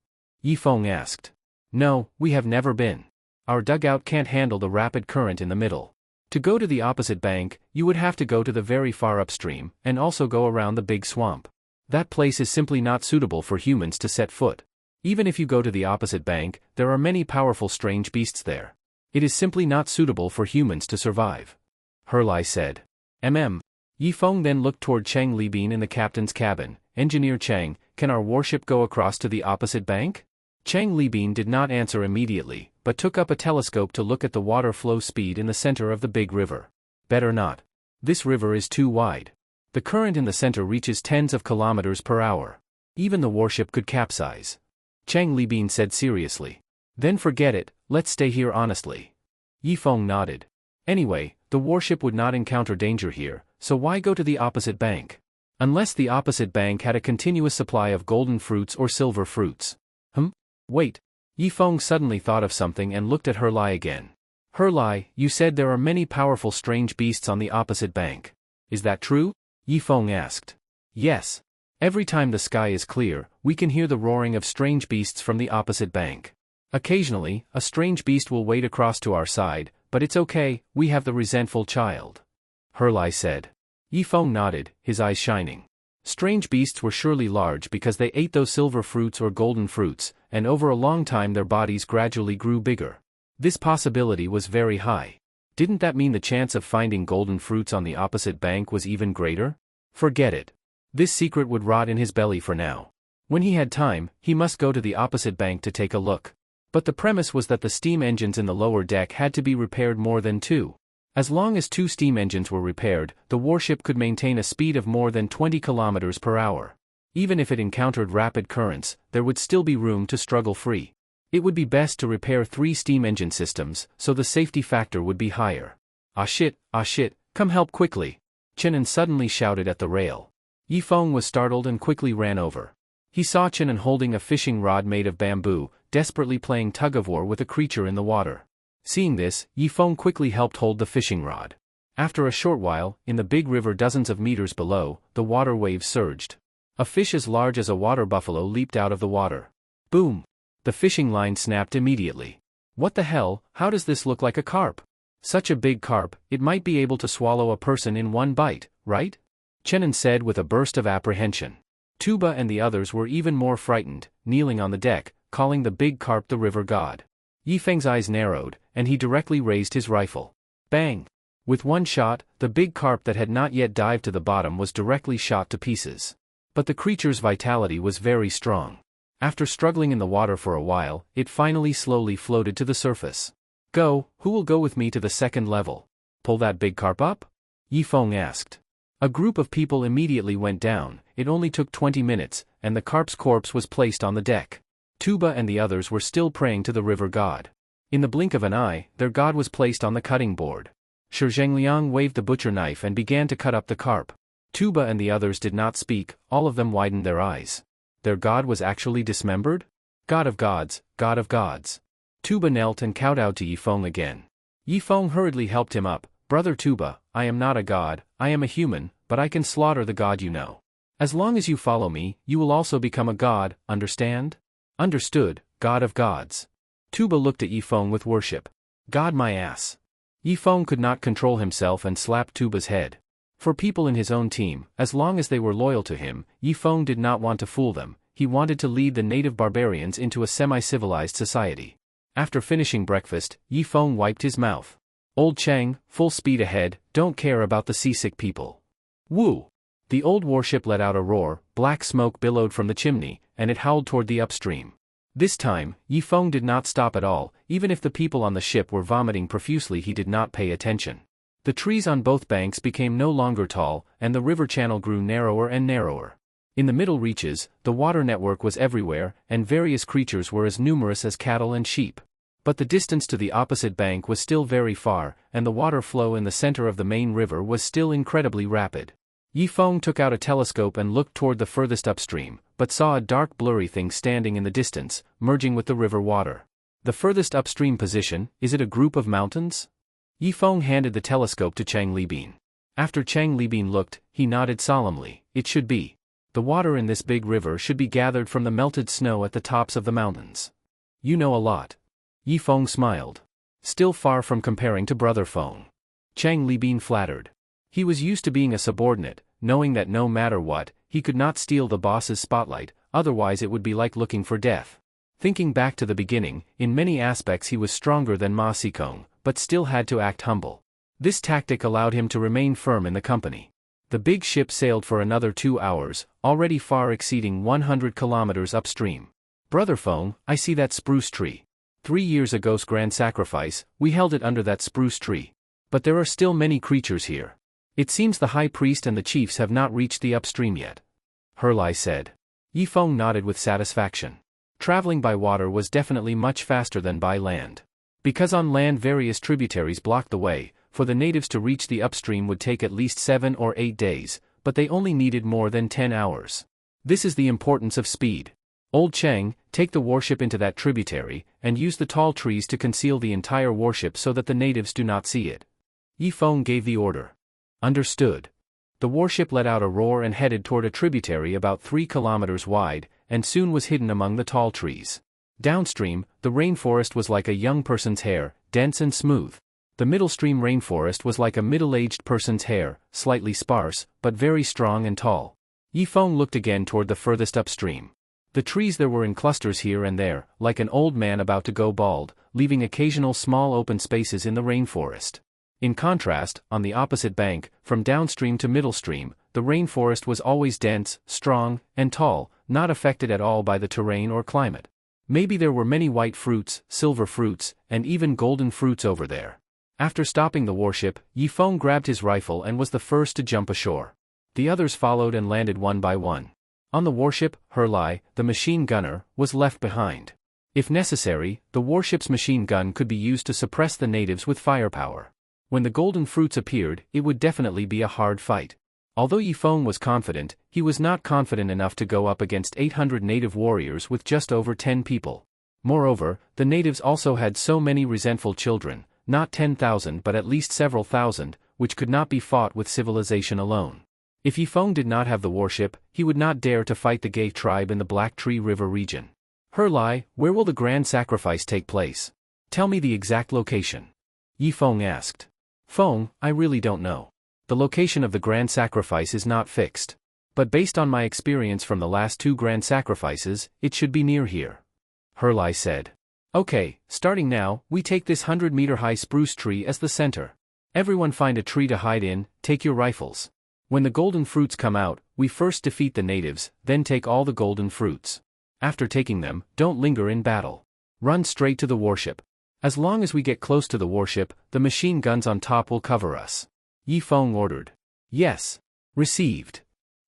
Yifeng asked. No, we have never been. Our dugout can't handle the rapid current in the middle. To go to the opposite bank, you would have to go to the very far upstream, and also go around the big swamp. That place is simply not suitable for humans to set foot. Even if you go to the opposite bank, there are many powerful strange beasts there. It is simply not suitable for humans to survive. Relied said. Yifeng then looked toward Chang Libin in the captain's cabin. Engineer Chang, can our warship go across to the opposite bank? Chang Libin did not answer immediately, but took up a telescope to look at the water flow speed in the center of the big river. Better not. This river is too wide. The current in the center reaches tens of kilometers per hour. Even the warship could capsize. Chang Libin said seriously. Then forget it, let's stay here honestly. Yifeng nodded. Anyway, the warship would not encounter danger here, so why go to the opposite bank? Unless the opposite bank had a continuous supply of golden fruits or silver fruits. Wait. Yifeng suddenly thought of something and looked at Relied again. Relied, you said there are many powerful strange beasts on the opposite bank. Is that true? Yifeng asked. Yes. Every time the sky is clear, we can hear the roaring of strange beasts from the opposite bank. Occasionally, a strange beast will wade across to our side, but it's okay, we have the resentful child. Relied said. Yifeng nodded, his eyes shining. Strange beasts were surely large because they ate those silver fruits or golden fruits, and over a long time their bodies gradually grew bigger. This possibility was very high. Didn't that mean the chance of finding golden fruits on the opposite bank was even greater? Forget it. This secret would rot in his belly for now. When he had time, he must go to the opposite bank to take a look. But the premise was that the steam engines in the lower deck had to be repaired more than 2. As long as 2 steam engines were repaired, the warship could maintain a speed of more than 20 kilometers per hour. Even if it encountered rapid currents, there would still be room to struggle free. It would be best to repair 3 steam engine systems, so the safety factor would be higher. Ah shit, come help quickly. Chenan suddenly shouted at the rail. Yifeng was startled and quickly ran over. He saw Chenan holding a fishing rod made of bamboo, desperately playing tug-of-war with a creature in the water. Seeing this, Yifeng quickly helped hold the fishing rod. After a short while, in the big river dozens of meters below, the water waves surged. A fish as large as a water buffalo leaped out of the water. Boom! The fishing line snapped immediately. What the hell, how does this look like a carp? Such a big carp, it might be able to swallow a person in one bite, right? Chenan said with a burst of apprehension. Tuba and the others were even more frightened, kneeling on the deck, calling the big carp the river god. Yifeng's eyes narrowed, and he directly raised his rifle. Bang! With one shot, the big carp that had not yet dived to the bottom was directly shot to pieces. But the creature's vitality was very strong. After struggling in the water for a while, it finally slowly floated to the surface. Go, who will go with me to the second level? Pull that big carp up? Yifeng asked. A group of people immediately went down. It only took 20 minutes, and the carp's corpse was placed on the deck. Tuba and the others were still praying to the river god. In the blink of an eye, their god was placed on the cutting board. Shi Zhengliang waved the butcher knife and began to cut up the carp. Tuba and the others did not speak, all of them widened their eyes. Their god was actually dismembered? God of gods, god of gods. Tuba knelt and kowtowed to Yifeng again. Yifeng hurriedly helped him up. Brother Tuba, I am not a god, I am a human, but I can slaughter the god you know. As long as you follow me, you will also become a god, understand? Understood, god of gods. Tuba looked at Yifeng with worship. God my ass. Yifeng could not control himself and slapped Tuba's head. For people in his own team, as long as they were loyal to him, Yifeng did not want to fool them. He wanted to lead the native barbarians into a semi-civilized society. After finishing breakfast, Yifeng wiped his mouth. Old Chang, full speed ahead, don't care about the seasick people. Woo! The old warship let out a roar, black smoke billowed from the chimney, and it howled toward the upstream. This time, Yifeng did not stop at all. Even if the people on the ship were vomiting profusely, he did not pay attention. The trees on both banks became no longer tall, and the river channel grew narrower and narrower. In the middle reaches, the water network was everywhere, and various creatures were as numerous as cattle and sheep. But the distance to the opposite bank was still very far, and the water flow in the center of the main river was still incredibly rapid. Yifeng took out a telescope and looked toward the furthest upstream, but saw a dark blurry thing standing in the distance, merging with the river water. The furthest upstream position, is it a group of mountains? Yifeng handed the telescope to Chang Libin. After Chang Libin looked, he nodded solemnly. It should be. The water in this big river should be gathered from the melted snow at the tops of the mountains. You know a lot. Yifeng smiled. Still far from comparing to Brother Feng. Chang Libin flattered. He was used to being a subordinate, knowing that no matter what, he could not steal the boss's spotlight, otherwise it would be like looking for death. Thinking back to the beginning, in many aspects he was stronger than Ma Xikong, but still had to act humble. This tactic allowed him to remain firm in the company. The big ship sailed for another 2 hours, already far exceeding 100 kilometers upstream. Brother Feng, I see that spruce tree. 3 years ago's grand sacrifice, we held it under that spruce tree. But there are still many creatures here. It seems the high priest and the chiefs have not reached the upstream yet. Herlai said. Yifeng nodded with satisfaction. Traveling by water was definitely much faster than by land. Because on land various tributaries blocked the way, for the natives to reach the upstream would take at least 7 or 8 days, but they only needed more than 10 hours. This is the importance of speed. Old Chang, take the warship into that tributary, and use the tall trees to conceal the entire warship so that the natives do not see it. Yifeng gave the order. Understood. The warship let out a roar and headed toward a tributary about 3 kilometers wide, and soon was hidden among the tall trees. Downstream, the rainforest was like a young person's hair, dense and smooth. The middle-stream rainforest was like a middle-aged person's hair, slightly sparse, but very strong and tall. Yifeng looked again toward the furthest upstream. The trees there were in clusters here and there, like an old man about to go bald, leaving occasional small open spaces in the rainforest. In contrast, on the opposite bank, from downstream to middle stream, the rainforest was always dense, strong, and tall, not affected at all by the terrain or climate. Maybe there were many white fruits, silver fruits, and even golden fruits over there. After stopping the warship, Yifeng grabbed his rifle and was the first to jump ashore. The others followed and landed one by one. On the warship, Relied, the machine gunner, was left behind. If necessary, the warship's machine gun could be used to suppress the natives with firepower. When the golden fruits appeared, it would definitely be a hard fight. Although Yifeng was confident, he was not confident enough to go up against 800 native warriors with just over 10 people. Moreover, the natives also had so many resentful children, not 10,000 but at least several thousand, which could not be fought with civilization alone. If Yifeng did not have the warship, he would not dare to fight the Gay tribe in the Black Tree River region. Relied, where will the grand sacrifice take place? Tell me the exact location. Yifeng asked. Feng, I really don't know. The location of the grand sacrifice is not fixed. But based on my experience from the last 2 grand sacrifices, it should be near here. Relied said. Okay, starting now, we take this 100-meter-high spruce tree as the center. Everyone find a tree to hide in, take your rifles. When the golden fruits come out, we first defeat the natives, then take all the golden fruits. After taking them, don't linger in battle. Run straight to the warship. As long as we get close to the warship, the machine guns on top will cover us. Yifeng ordered. Yes. Received.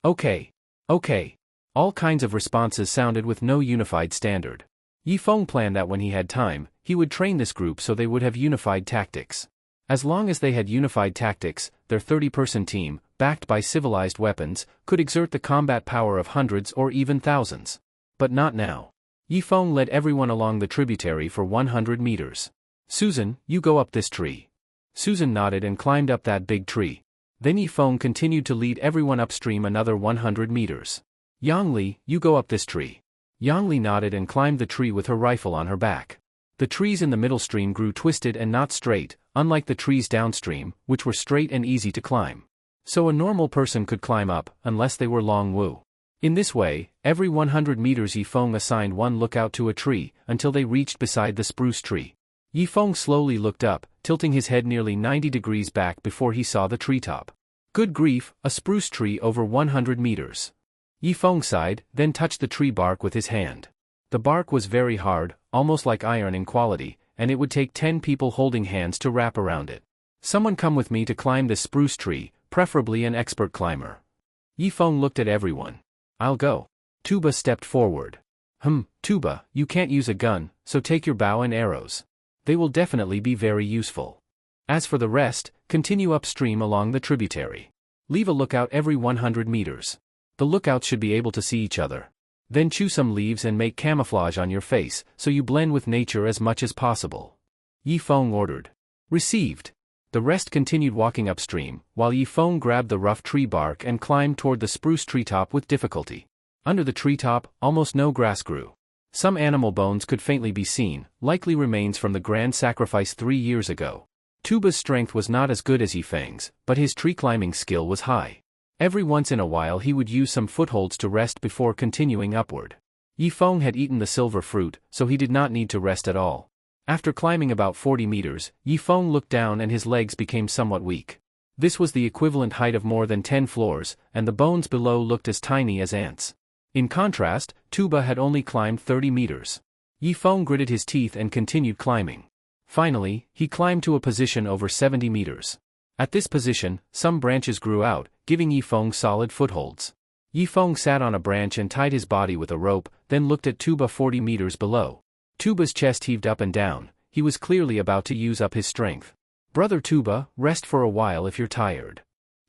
Okay. Okay. All kinds of responses sounded with no unified standard. Yifeng planned that when he had time, he would train this group so they would have unified tactics. As long as they had unified tactics, their 30-person team, backed by civilized weapons, could exert the combat power of hundreds or even thousands. But not now. Yifeng led everyone along the tributary for 100 meters. Susan, you go up this tree. Susan nodded and climbed up that big tree. Then Yifeng continued to lead everyone upstream another 100 meters. Yangli, you go up this tree. Yangli nodded and climbed the tree with her rifle on her back. The trees in the middle stream grew twisted and not straight, unlike the trees downstream, which were straight and easy to climb. So a normal person could climb up, unless they were Long Wu. In this way, every 100 meters Yifeng assigned one lookout to a tree, until they reached beside the spruce tree. Yifeng slowly looked up, tilting his head nearly 90 degrees back before he saw the treetop. Good grief, a spruce tree over 100 meters. Yifeng sighed, then touched the tree bark with his hand. The bark was very hard, almost like iron in quality, and it would take 10 people holding hands to wrap around it. Someone come with me to climb this spruce tree, preferably an expert climber. Yifeng looked at everyone. I'll go. Tuba stepped forward. Tuba, you can't use a gun, so take your bow and arrows. They will definitely be very useful. As for the rest, continue upstream along the tributary. Leave a lookout every 100 meters. The lookouts should be able to see each other. Then chew some leaves and make camouflage on your face, so you blend with nature as much as possible. Yifeng ordered. Received. The rest continued walking upstream, while Yifeng grabbed the rough tree bark and climbed toward the spruce treetop with difficulty. Under the treetop, almost no grass grew. Some animal bones could faintly be seen, likely remains from the grand sacrifice 3 years ago. Tuba's strength was not as good as Yifeng's, but his tree climbing skill was high. Every once in a while he would use some footholds to rest before continuing upward. Yifeng had eaten the silver fruit, so he did not need to rest at all. After climbing about 40 meters, Yifeng looked down and his legs became somewhat weak. This was the equivalent height of more than 10 floors, and the bones below looked as tiny as ants. In contrast, Tuba had only climbed 30 meters. Yifeng gritted his teeth and continued climbing. Finally, he climbed to a position over 70 meters. At this position, some branches grew out, giving Yifeng solid footholds. Yifeng sat on a branch and tied his body with a rope, then looked at Tuba 40 meters below. Tuba's chest heaved up and down, he was clearly about to use up his strength. Brother Tuba, rest for a while if you're tired.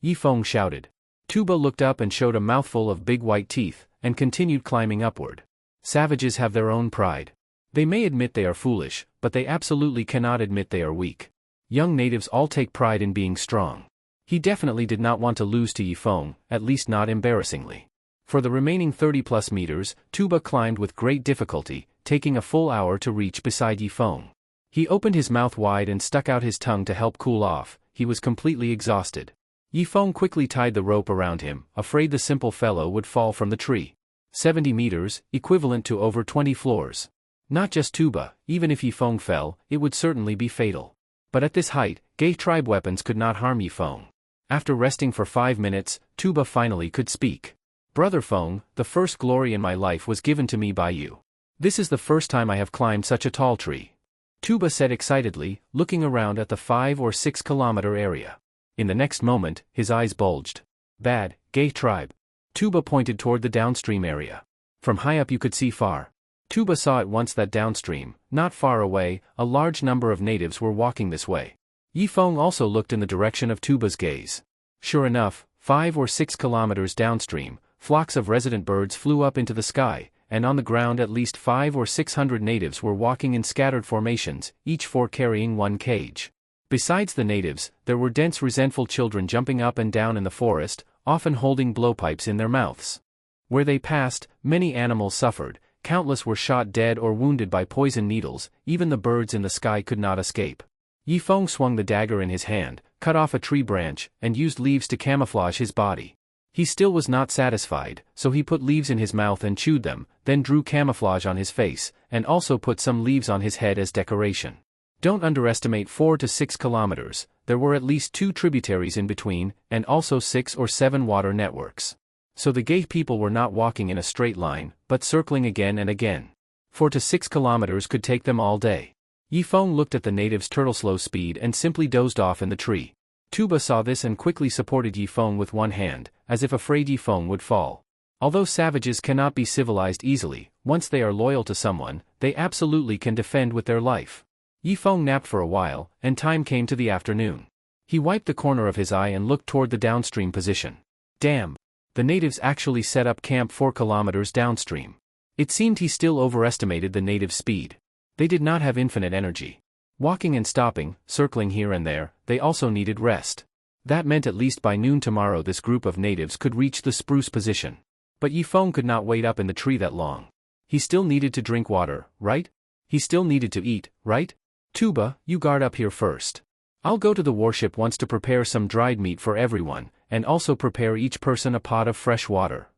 Yifeng shouted. Tuba looked up and showed a mouthful of big white teeth, and continued climbing upward. Savages have their own pride. They may admit they are foolish, but they absolutely cannot admit they are weak. Young natives all take pride in being strong. He definitely did not want to lose to Yifeng, at least not embarrassingly. For the remaining 30+ meters, Tuba climbed with great difficulty, taking a full hour to reach beside Yifeng. He opened his mouth wide and stuck out his tongue to help cool off, he was completely exhausted. Yifeng quickly tied the rope around him, afraid the simple fellow would fall from the tree. 70 meters, equivalent to over 20 floors. Not just Tuba, even if Yifeng fell, it would certainly be fatal. But at this height, Gay tribe weapons could not harm Yifeng. After resting for 5 minutes, Tuba finally could speak. Brother Feng, the first glory in my life was given to me by you. This is the first time I have climbed such a tall tree. Tuba said excitedly, looking around at the 5 or 6 kilometer area. In the next moment, his eyes bulged. Bad, Gay tribe. Tuba pointed toward the downstream area. From high up you could see far. Tuba saw at once that downstream, not far away, a large number of natives were walking this way. Yifeng also looked in the direction of Tuba's gaze. Sure enough, 5 or 6 kilometers downstream, flocks of resident birds flew up into the sky, and on the ground at least 500 or 600 natives were walking in scattered formations, each 4 carrying one cage. Besides the natives, there were dense resentful children jumping up and down in the forest, often holding blowpipes in their mouths. Where they passed, many animals suffered, countless were shot dead or wounded by poison needles, even the birds in the sky could not escape. Yifeng swung the dagger in his hand, cut off a tree branch, and used leaves to camouflage his body. He still was not satisfied, so he put leaves in his mouth and chewed them, then drew camouflage on his face, and also put some leaves on his head as decoration. Don't underestimate 4 to 6 kilometers, there were at least 2 tributaries in between, and also 6 or 7 water networks. So the Gay people were not walking in a straight line, but circling again and again. 4 to 6 kilometers could take them all day. Yifeng looked at the natives' turtle-slow speed and simply dozed off in the tree. Tuba saw this and quickly supported Yifeng with one hand, as if afraid Yifeng would fall. Although savages cannot be civilized easily, once they are loyal to someone, they absolutely can defend with their life. Yifeng napped for a while, and time came to the afternoon. He wiped the corner of his eye and looked toward the downstream position. Damn! The natives actually set up camp 4 kilometers downstream. It seemed he still overestimated the natives' speed. They did not have infinite energy. Walking and stopping, circling here and there, they also needed rest. That meant at least by noon tomorrow this group of natives could reach the spruce position. But Yifeng could not wait up in the tree that long. He still needed to drink water, right? He still needed to eat, right? Tuba, you guard up here first. I'll go to the warship once to prepare some dried meat for everyone, and also prepare each person a pot of fresh water.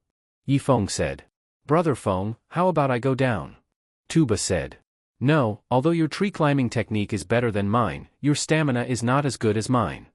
Yifeng said. Brother Feng, how about I go down? Tuba said. No, although your tree climbing technique is better than mine, your stamina is not as good as mine.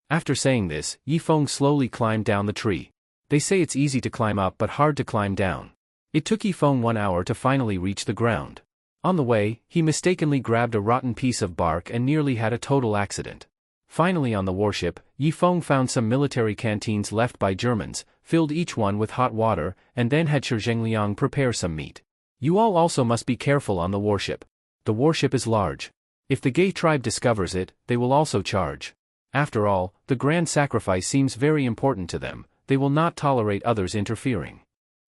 After saying this, Yifeng slowly climbed down the tree. They say it's easy to climb up but hard to climb down. It took Yifeng 1 hour to finally reach the ground. On the way, he mistakenly grabbed a rotten piece of bark and nearly had a total accident. Finally on the warship, Yifeng found some military canteens left by Germans, filled each one with hot water, and then had Zhengliang prepare some meat. You all also must be careful on the warship. The warship is large. If the Gay tribe discovers it, they will also charge. After all, the grand sacrifice seems very important to them, they will not tolerate others interfering.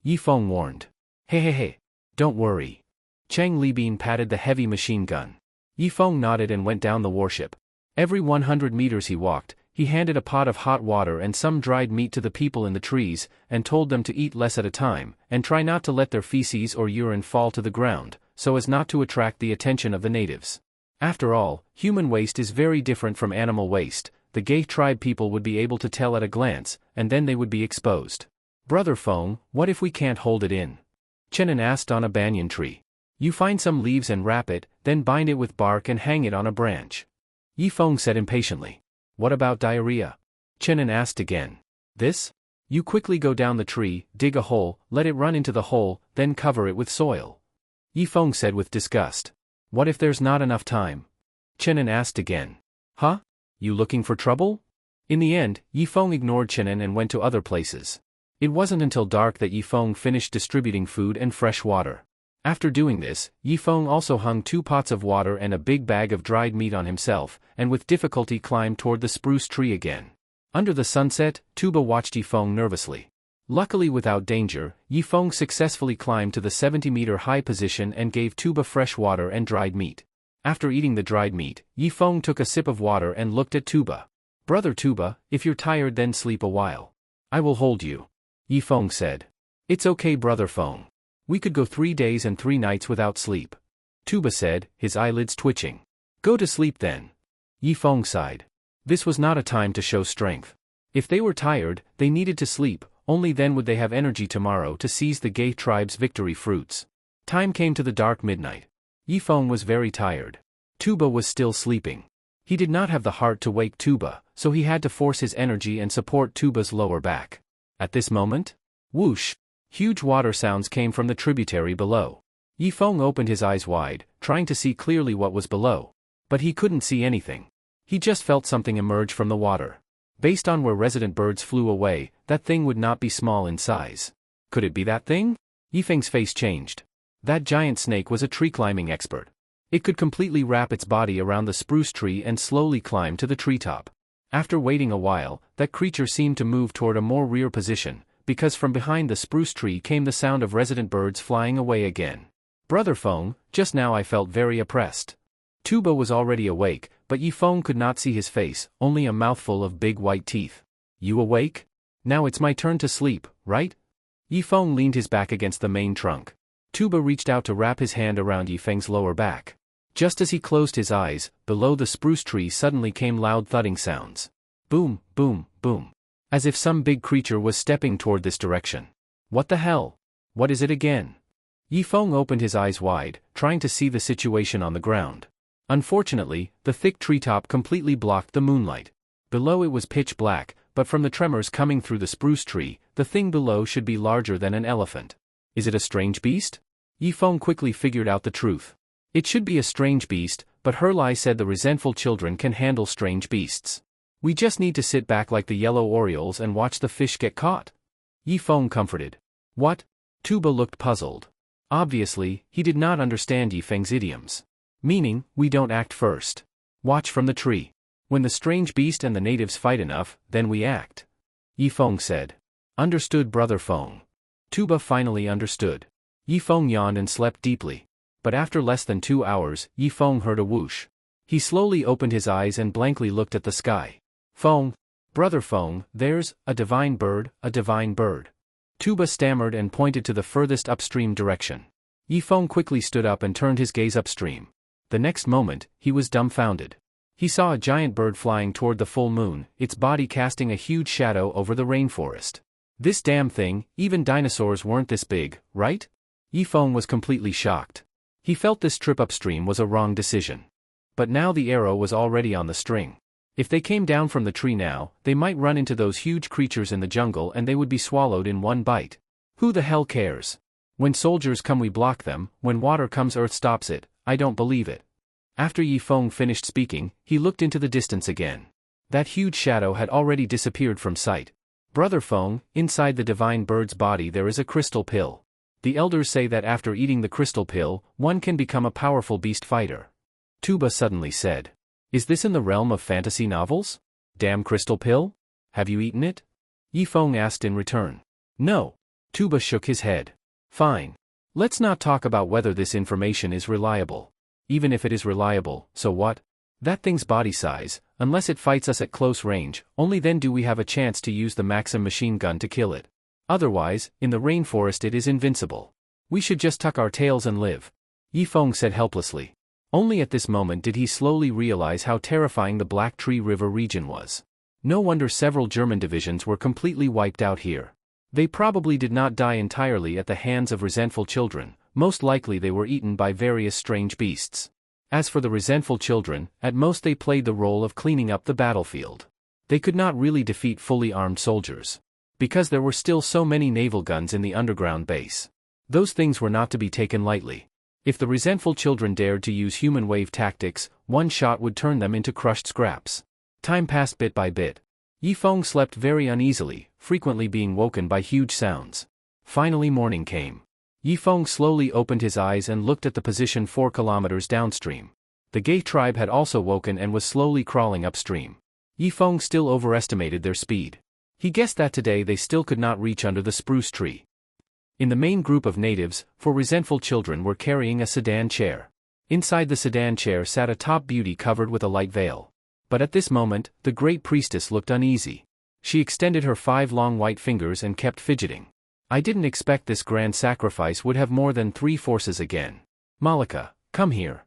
Yifeng warned. Hey. Don't worry. Cheng Libin patted the heavy machine gun. Yifeng nodded and went down the warship. Every 100 meters he walked, he handed a pot of hot water and some dried meat to the people in the trees, and told them to eat less at a time, and try not to let their feces or urine fall to the ground, so as not to attract the attention of the natives. After all, human waste is very different from animal waste, the Gay tribe people would be able to tell at a glance, and then they would be exposed. Brother Feng, what if we can't hold it in? Chenin asked on a banyan tree. You find some leaves and wrap it, then bind it with bark and hang it on a branch. Yifeng said impatiently. What about diarrhea? Chenin asked again. This? You quickly go down the tree, dig a hole, let it run into the hole, then cover it with soil. Yifeng said with disgust. What if there's not enough time? Chenin asked again. Huh? You looking for trouble? In the end, Yifeng ignored Chenin and went to other places. It wasn't until dark that Yifeng finished distributing food and fresh water. After doing this, Yifeng also hung 2 pots of water and a big bag of dried meat on himself, and with difficulty climbed toward the spruce tree again. Under the sunset, Tuba watched Yifeng nervously. Luckily without danger, Yifeng successfully climbed to the 70-meter high position and gave Tuba fresh water and dried meat. After eating the dried meat, Yifeng took a sip of water and looked at Tuba. Brother Tuba, if you're tired then sleep a while. I will hold you. Yifeng said. It's okay Brother Feng. We could go 3 days and 3 nights without sleep. Tuba said, his eyelids twitching. Go to sleep then. Yifeng sighed. This was not a time to show strength. If they were tired, they needed to sleep, only then would they have energy tomorrow to seize the Gay tribe's victory fruits. Time came to the dark midnight. Eong was very tired. Tuba was still sleeping. He did not have the heart to wake Tuba, so he had to force his energy and support Tuba's lower back. At this moment, whoosh! Huge water sounds came from the tributary below. Eong opened his eyes wide, trying to see clearly what was below. But he couldn't see anything. He just felt something emerge from the water. Based on where resident birds flew away, that thing would not be small in size. Could it be that thing? Eong's face changed. That giant snake was a tree-climbing expert. It could completely wrap its body around the spruce tree and slowly climb to the treetop. After waiting a while, that creature seemed to move toward a more rear position, because from behind the spruce tree came the sound of resident birds flying away again. Brother Feng, just now I felt very oppressed. Tuba was already awake, but Eong could not see his face, only a mouthful of big white teeth. You awake? Now it's my turn to sleep, right? Eong leaned his back against the main trunk. Tuba reached out to wrap his hand around Eong's lower back. Just as he closed his eyes, below the spruce tree suddenly came loud thudding sounds. Boom, boom, boom. As if some big creature was stepping toward this direction. What the hell? What is it again? Eong opened his eyes wide, trying to see the situation on the ground. Unfortunately, the thick treetop completely blocked the moonlight. Below it was pitch black, but from the tremors coming through the spruce tree, the thing below should be larger than an elephant. Is it a strange beast? Eong quickly figured out the truth. It should be a strange beast, but Hurlai said the resentful children can handle strange beasts. We just need to sit back like the yellow orioles and watch the fish get caught. Eong comforted. What? Tuba looked puzzled. Obviously, he did not understand Eong's idioms. Meaning, we don't act first. Watch from the tree. When the strange beast and the natives fight enough, then we act. Eong said. Understood, Brother Feng. Tuba finally understood. Eong yawned and slept deeply. But after less than 2 hours, Eong heard a whoosh. He slowly opened his eyes and blankly looked at the sky. Feng, Brother Feng, there's a divine bird, a divine bird. Tuba stammered and pointed to the furthest upstream direction. Eong quickly stood up and turned his gaze upstream. The next moment, he was dumbfounded. He saw a giant bird flying toward the full moon, its body casting a huge shadow over the rainforest. This damn thing, even dinosaurs weren't this big, right? Eong was completely shocked. He felt this trip upstream was a wrong decision. But now the arrow was already on the string. If they came down from the tree now, they might run into those huge creatures in the jungle and they would be swallowed in one bite. Who the hell cares? When soldiers come we block them, when water comes earth stops it, I don't believe it. After Eong finished speaking, he looked into the distance again. That huge shadow had already disappeared from sight. Brother Feng, inside the divine bird's body there is a crystal pill. The elders say that after eating the crystal pill, one can become a powerful beast fighter. Tuba suddenly said. Is this in the realm of fantasy novels? Damn crystal pill? Have you eaten it? Eong asked in return. No. Tuba shook his head. Fine. Let's not talk about whether this information is reliable. Even if it is reliable, so what? That thing's body size, unless it fights us at close range, only then do we have a chance to use the Maxim machine gun to kill it. Otherwise, in the rainforest it is invincible. We should just tuck our tails and live. Eong said helplessly. Only at this moment did he slowly realize how terrifying the Black Tree River region was. No wonder several German divisions were completely wiped out here. They probably did not die entirely at the hands of resentful children, most likely they were eaten by various strange beasts. As for the resentful children, at most they played the role of cleaning up the battlefield. They could not really defeat fully armed soldiers. Because there were still so many naval guns in the underground base. Those things were not to be taken lightly. If the resentful children dared to use human wave tactics, one shot would turn them into crushed scraps. Time passed bit by bit. Eong slept very uneasily, frequently being woken by huge sounds. Finally morning came. Eong slowly opened his eyes and looked at the position 4 kilometers downstream. The Gay tribe had also woken and was slowly crawling upstream. Eong still overestimated their speed. He guessed that today they still could not reach under the spruce tree. In the main group of natives, 4 resentful children were carrying a sedan chair. Inside the sedan chair sat a top beauty covered with a light veil. But at this moment, the great priestess looked uneasy. She extended her 5 long white fingers and kept fidgeting. I didn't expect this grand sacrifice would have more than 3 forces again. Malika, come here.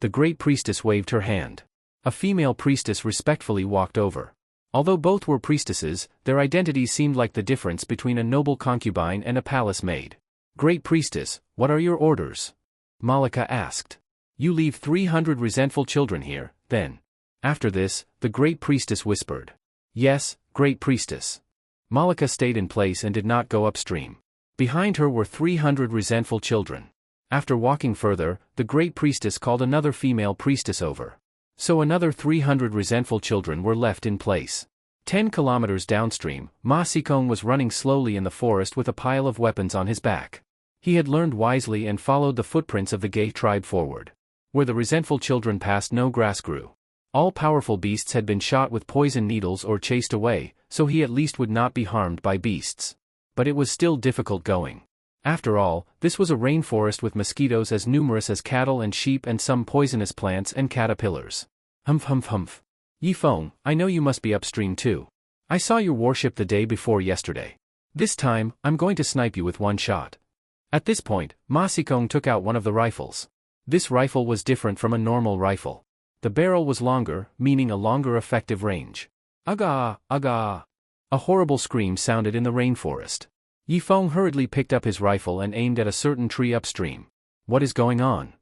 The great priestess waved her hand. A female priestess respectfully walked over. Although both were priestesses, their identities seemed like the difference between a noble concubine and a palace maid. Great Priestess, what are your orders? Malika asked. You leave 300 resentful children here, then. After this, the Great Priestess whispered. Yes, Great Priestess. Malika stayed in place and did not go upstream. Behind her were 300 resentful children. After walking further, the Great Priestess called another female priestess over. So another 300 resentful children were left in place. 10 kilometers downstream, Ma Sikong was running slowly in the forest with a pile of weapons on his back. He had learned wisely and followed the footprints of the Gay tribe forward. Where the resentful children passed, no grass grew. All powerful beasts had been shot with poison needles or chased away, so he at least would not be harmed by beasts. But it was still difficult going. After all, this was a rainforest with mosquitoes as numerous as cattle and sheep and some poisonous plants and caterpillars. Humph humph humph. Yifeng, I know you must be upstream too. I saw your warship the day before yesterday. This time, I'm going to snipe you with one shot. At this point, Ma Sikong took out one of the rifles. This rifle was different from a normal rifle. The barrel was longer, meaning a longer effective range. Aga, aga. A horrible scream sounded in the rainforest. Yifeng hurriedly picked up his rifle and aimed at a certain tree upstream. What is going on?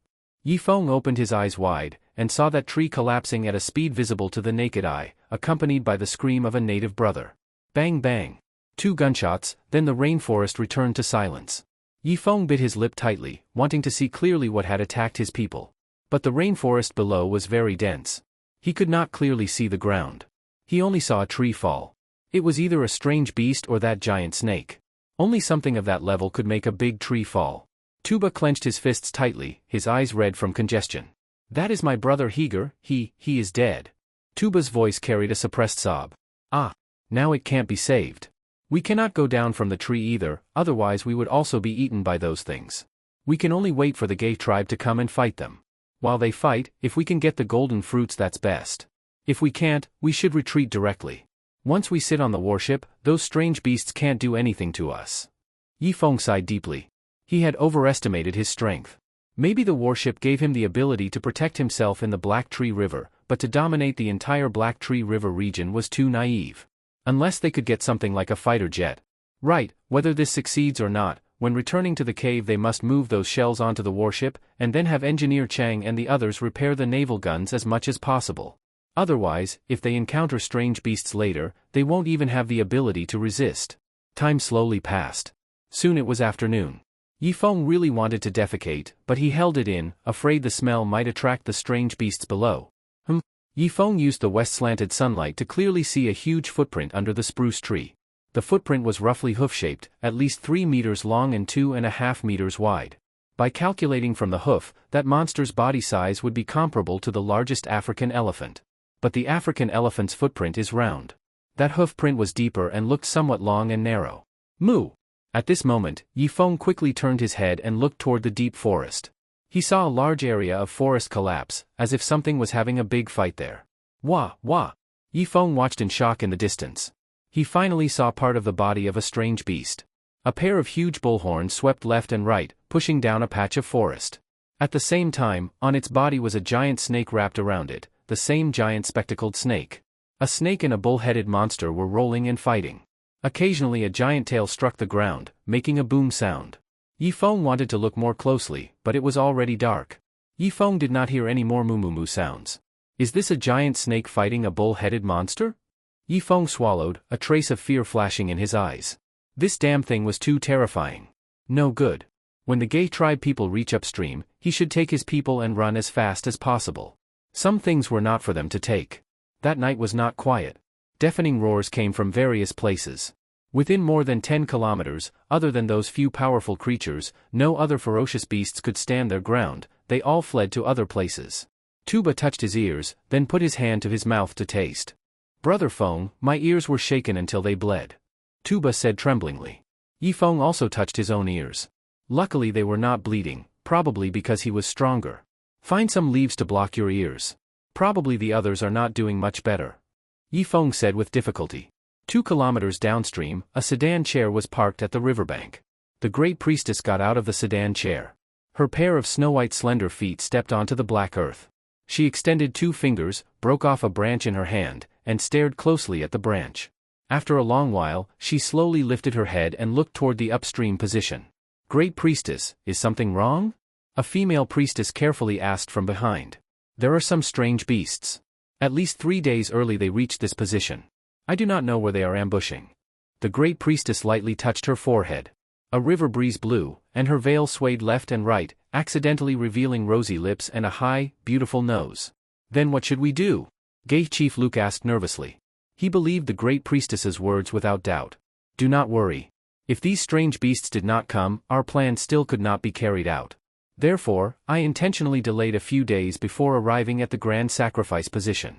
Yifeng opened his eyes wide, and saw that tree collapsing at a speed visible to the naked eye, accompanied by the scream of a native brother. Bang bang. 2 gunshots, then the rainforest returned to silence. Yifeng bit his lip tightly, wanting to see clearly what had attacked his people. But the rainforest below was very dense. He could not clearly see the ground. He only saw a tree fall. It was either a strange beast or that giant snake. Only something of that level could make a big tree fall. Tuba clenched his fists tightly, his eyes red from congestion. That is my brother Heger, he is dead. Tuba's voice carried a suppressed sob. Ah, now it can't be saved. We cannot go down from the tree either, otherwise we would also be eaten by those things. We can only wait for the Gay tribe to come and fight them. While they fight, if we can get the golden fruits, that's best. If we can't, we should retreat directly. Once we sit on the warship, those strange beasts can't do anything to us. Yifeng sighed deeply. He had overestimated his strength. Maybe the warship gave him the ability to protect himself in the Black Tree River, but to dominate the entire Black Tree River region was too naive. Unless they could get something like a fighter jet. Right, whether this succeeds or not, when returning to the cave they must move those shells onto the warship, and then have Engineer Chang and the others repair the naval guns as much as possible. Otherwise, if they encounter strange beasts later, they won't even have the ability to resist. Time slowly passed. Soon it was afternoon. Yifeng really wanted to defecate, but he held it in, afraid the smell might attract the strange beasts below. Yifeng used the west-slanted sunlight to clearly see a huge footprint under the spruce tree. The footprint was roughly hoof-shaped, at least 3 meters long and 2.5 meters wide. By calculating from the hoof, that monster's body size would be comparable to the largest African elephant. But the African elephant's footprint is round. That hoof print was deeper and looked somewhat long and narrow. Moo! At this moment, Yifeng quickly turned his head and looked toward the deep forest. He saw a large area of forest collapse, as if something was having a big fight there. Wah, wah! Yifeng watched in shock in the distance. He finally saw part of the body of a strange beast. A pair of huge bullhorns swept left and right, pushing down a patch of forest. At the same time, on its body was a giant snake wrapped around it, the same giant spectacled snake. A snake and a bull-headed monster were rolling and fighting. Occasionally a giant tail struck the ground, making a boom sound. Yifeng wanted to look more closely, but it was already dark. Yifeng did not hear any more moo-moo-moo sounds. Is this a giant snake fighting a bull-headed monster? Yifeng swallowed, a trace of fear flashing in his eyes. This damn thing was too terrifying. No good. When the Gay tribe people reach upstream, he should take his people and run as fast as possible. Some things were not for them to take. That night was not quiet. Deafening roars came from various places. Within more than 10 kilometers, other than those few powerful creatures, no other ferocious beasts could stand their ground, they all fled to other places. Tuba touched his ears, then put his hand to his mouth to taste. Brother Feng, my ears were shaken until they bled. Tuba said tremblingly. Yifeng also touched his own ears. Luckily they were not bleeding, probably because he was stronger. Find some leaves to block your ears. Probably the others are not doing much better. Yifeng said with difficulty. 2 kilometers downstream, a sedan chair was parked at the riverbank. The Great Priestess got out of the sedan chair. Her pair of snow-white slender feet stepped onto the black earth. She extended 2 fingers, broke off a branch in her hand, and stared closely at the branch. After a long while, she slowly lifted her head and looked toward the upstream position. "Great Priestess, is something wrong?" a female priestess carefully asked from behind. "There are some strange beasts. At least 3 days early they reached this position. I do not know where they are ambushing." The Great Priestess lightly touched her forehead. A river breeze blew, and her veil swayed left and right, accidentally revealing rosy lips and a high, beautiful nose. "Then what should we do?" Gay Chief Luke asked nervously. He believed the Great Priestess's words without doubt. "Do not worry. If these strange beasts did not come, our plan still could not be carried out. Therefore, I intentionally delayed a few days before arriving at the grand sacrifice position."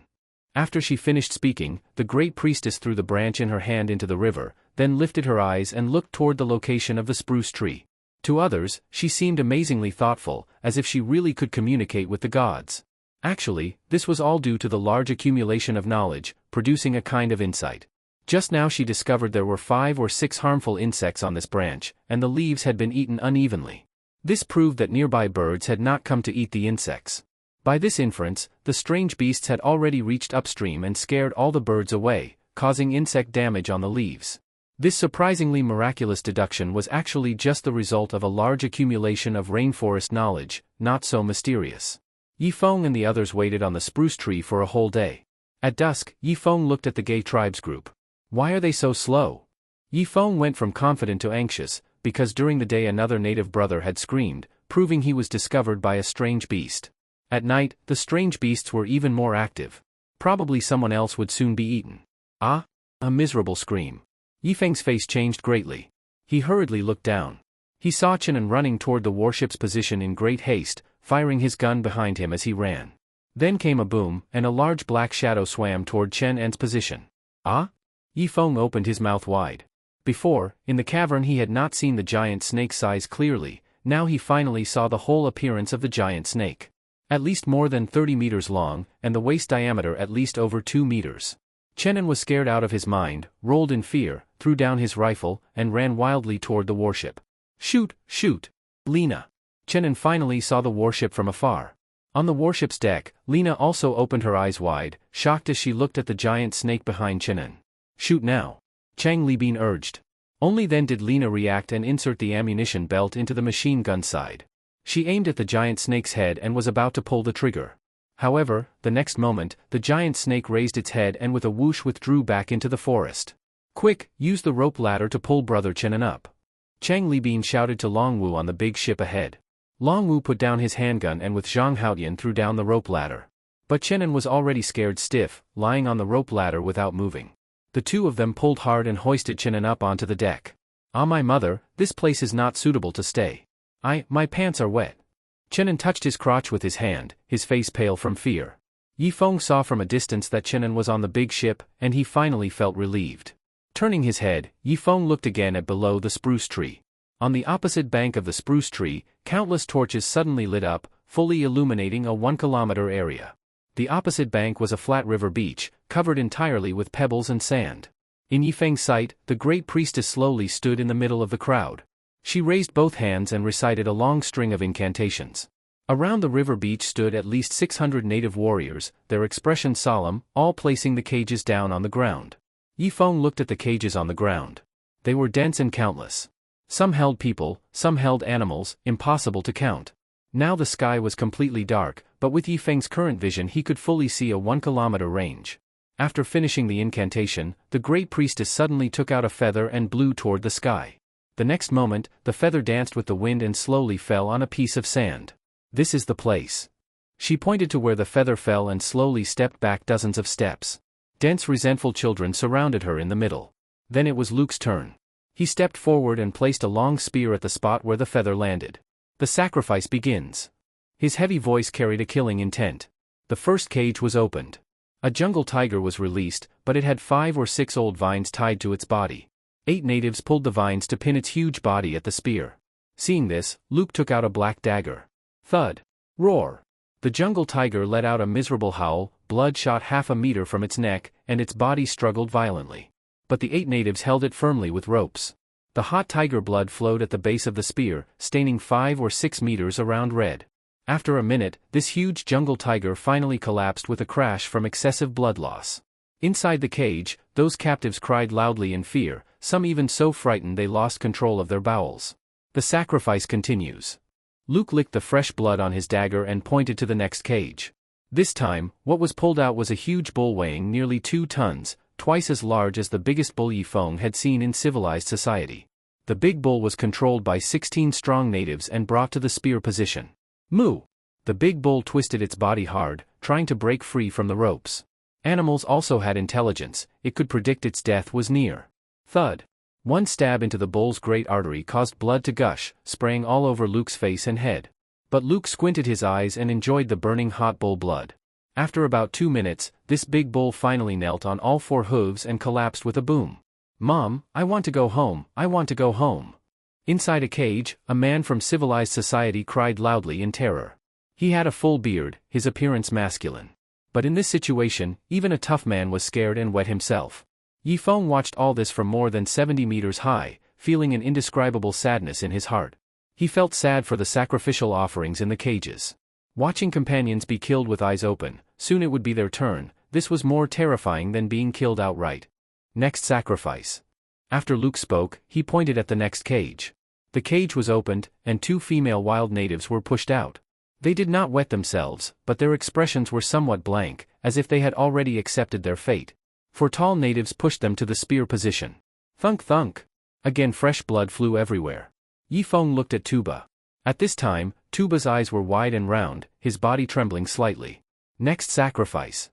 After she finished speaking, the Great Priestess threw the branch in her hand into the river, then lifted her eyes and looked toward the location of the spruce tree. To others, she seemed amazingly thoughtful, as if she really could communicate with the gods. Actually, this was all due to the large accumulation of knowledge, producing a kind of insight. Just now she discovered there were 5 or 6 harmful insects on this branch, and the leaves had been eaten unevenly. This proved that nearby birds had not come to eat the insects. By this inference, the strange beasts had already reached upstream and scared all the birds away, causing insect damage on the leaves. This surprisingly miraculous deduction was actually just the result of a large accumulation of rainforest knowledge, not so mysterious. Yifeng and the others waited on the spruce tree for a whole day. At dusk, Yifeng looked at the gay tribes group. "Why are they so slow?" Yifeng went from confident to anxious, because during the day another native brother had screamed, proving he was discovered by a strange beast. At night, the strange beasts were even more active. Probably someone else would soon be eaten. "Ah!" A miserable scream. Yifeng's face changed greatly. He hurriedly looked down. He saw Chen running toward the warship's position in great haste, firing his gun behind him as he ran. Then came a boom, and a large black shadow swam toward Chen's position. "Ah?" Yifeng opened his mouth wide. Before, in the cavern he had not seen the giant snake's eyes clearly, now he finally saw the whole appearance of the giant snake. At least more than 30 meters long, and the waist diameter at least over 2 meters. Chen was scared out of his mind, rolled in fear, threw down his rifle, and ran wildly toward the warship. "Shoot, shoot! Lena!" Chen finally saw the warship from afar. On the warship's deck, Lena also opened her eyes wide, shocked as she looked at the giant snake behind Chen. "Shoot now!" Chang Libin urged. Only then did Lena react and insert the ammunition belt into the machine gun side. She aimed at the giant snake's head and was about to pull the trigger. However, the next moment, the giant snake raised its head and with a whoosh withdrew back into the forest. "Quick, use the rope ladder to pull Brother Chen up!" Chang Libin shouted to Longwu on the big ship ahead. Longwu put down his handgun and with Zhang Haotian threw down the rope ladder. But Chen was already scared stiff, lying on the rope ladder without moving. The two of them pulled hard and hoisted Chen up onto the deck. "Ah, my mother, this place is not suitable to stay. My pants are wet." Chen touched his crotch with his hand, his face pale from fear. Yifeng saw from a distance that Chen was on the big ship, and he finally felt relieved. Turning his head, Yifeng looked again at below the spruce tree. On the opposite bank of the spruce tree, countless torches suddenly lit up, fully illuminating a 1-kilometer area. The opposite bank was a flat river beach, covered entirely with pebbles and sand. In Yifeng's sight, the great priestess slowly stood in the middle of the crowd. She raised both hands and recited a long string of incantations. Around the river beach stood at least 600 native warriors, their expression solemn, all placing the cages down on the ground. Yifeng looked at the cages on the ground. They were dense and countless. Some held people, some held animals, impossible to count. Now the sky was completely dark, but with Yifeng's current vision he could fully see a 1-kilometer range. After finishing the incantation, the great priestess suddenly took out a feather and blew toward the sky. The next moment, the feather danced with the wind and slowly fell on a piece of sand. "This is the place." She pointed to where the feather fell and slowly stepped back dozens of steps. Dense resentful children surrounded her in the middle. Then it was Luke's turn. He stepped forward and placed a long spear at the spot where the feather landed. "The sacrifice begins." His heavy voice carried a killing intent. The first cage was opened. A jungle tiger was released, but it had 5 or 6 old vines tied to its body. 8 natives pulled the vines to pin its huge body at the spear. Seeing this, Luke took out a black dagger. Thud! Roar! The jungle tiger let out a miserable howl, blood shot half a meter from its neck, and its body struggled violently. But the 8 natives held it firmly with ropes. The hot tiger blood flowed at the base of the spear, staining 5 or 6 meters around red. After a minute, this huge jungle tiger finally collapsed with a crash from excessive blood loss. Inside the cage, those captives cried loudly in fear, some even so frightened they lost control of their bowels. The sacrifice continues. Luke licked the fresh blood on his dagger and pointed to the next cage. This time, what was pulled out was a huge bull weighing nearly 2 tons, twice as large as the biggest bull Eong had seen in civilized society. The big bull was controlled by 16 strong natives and brought to the spear position. Moo! The big bull twisted its body hard, trying to break free from the ropes. Animals also had intelligence, it could predict its death was near. Thud. One stab into the bull's great artery caused blood to gush, spraying all over Luke's face and head. But Luke squinted his eyes and enjoyed the burning hot bull blood. After about 2 minutes, this big bull finally knelt on all 4 hooves and collapsed with a boom. Mom, I want to go home, I want to go home. Inside a cage, a man from civilized society cried loudly in terror. He had a full beard, his appearance masculine. But in this situation, even a tough man was scared and wet himself. Eong watched all this from more than 70 meters high, feeling an indescribable sadness in his heart. He felt sad for the sacrificial offerings in the cages. Watching companions be killed with eyes open, soon it would be their turn, this was more terrifying than being killed outright. Next sacrifice. After Luke spoke, he pointed at the next cage. The cage was opened, and 2 female wild natives were pushed out. They did not wet themselves, but their expressions were somewhat blank, as if they had already accepted their fate. 4 tall natives pushed them to the spear position. Thunk thunk. Again fresh blood flew everywhere. Eong looked at Tuba. At this time, Tuba's eyes were wide and round, his body trembling slightly. Next sacrifice.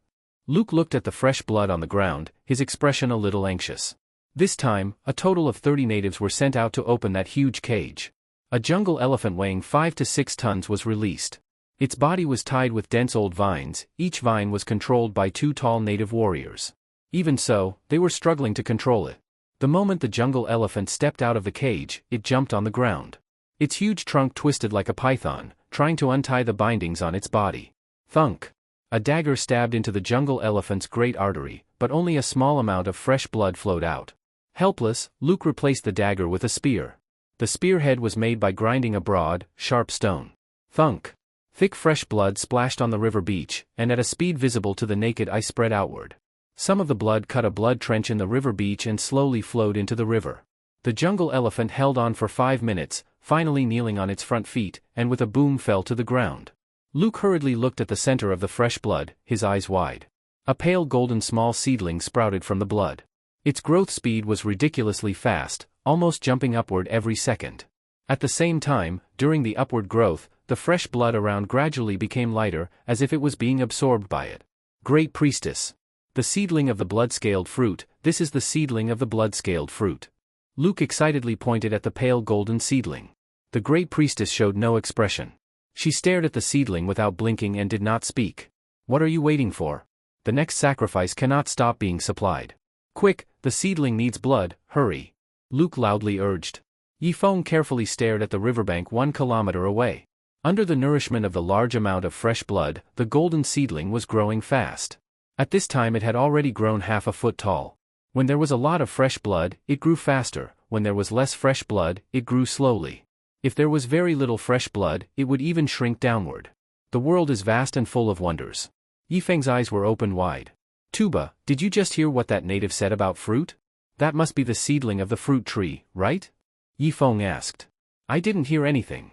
Luke looked at the fresh blood on the ground, his expression a little anxious. This time, a total of 30 natives were sent out to open that huge cage. A jungle elephant weighing 5 to 6 tons was released. Its body was tied with dense old vines, each vine was controlled by 2 tall native warriors. Even so, they were struggling to control it. The moment the jungle elephant stepped out of the cage, it jumped on the ground. Its huge trunk twisted like a python, trying to untie the bindings on its body. Thunk. A dagger stabbed into the jungle elephant's great artery, but only a small amount of fresh blood flowed out. Helpless, Luke replaced the dagger with a spear. The spearhead was made by grinding a broad, sharp stone. Thunk. Thick fresh blood splashed on the river beach, and at a speed visible to the naked eye spread outward. Some of the blood cut a blood trench in the river beach and slowly flowed into the river. The jungle elephant held on for 5 minutes, finally kneeling on its front feet, and with a boom fell to the ground. Luke hurriedly looked at the center of the fresh blood, his eyes wide. A pale golden small seedling sprouted from the blood. Its growth speed was ridiculously fast, almost jumping upward every second. At the same time, during the upward growth, the fresh blood around gradually became lighter, as if it was being absorbed by it. Great Priestess. The seedling of the blood-scaled fruit, this is the seedling of the blood-scaled fruit. Luke excitedly pointed at the pale golden seedling. The Great Priestess showed no expression. She stared at the seedling without blinking and did not speak. What are you waiting for? The next sacrifice cannot stop being supplied. Quick, the seedling needs blood, hurry. Luke loudly urged. Eong carefully stared at the riverbank 1 kilometer away. Under the nourishment of the large amount of fresh blood, the golden seedling was growing fast. At this time it had already grown half a foot tall. When there was a lot of fresh blood, it grew faster, when there was less fresh blood, it grew slowly. If there was very little fresh blood, it would even shrink downward. The world is vast and full of wonders. Yifeng's eyes were open wide. Tuba, did you just hear what that native said about fruit? That must be the seedling of the fruit tree, right? Yifeng asked. I didn't hear anything.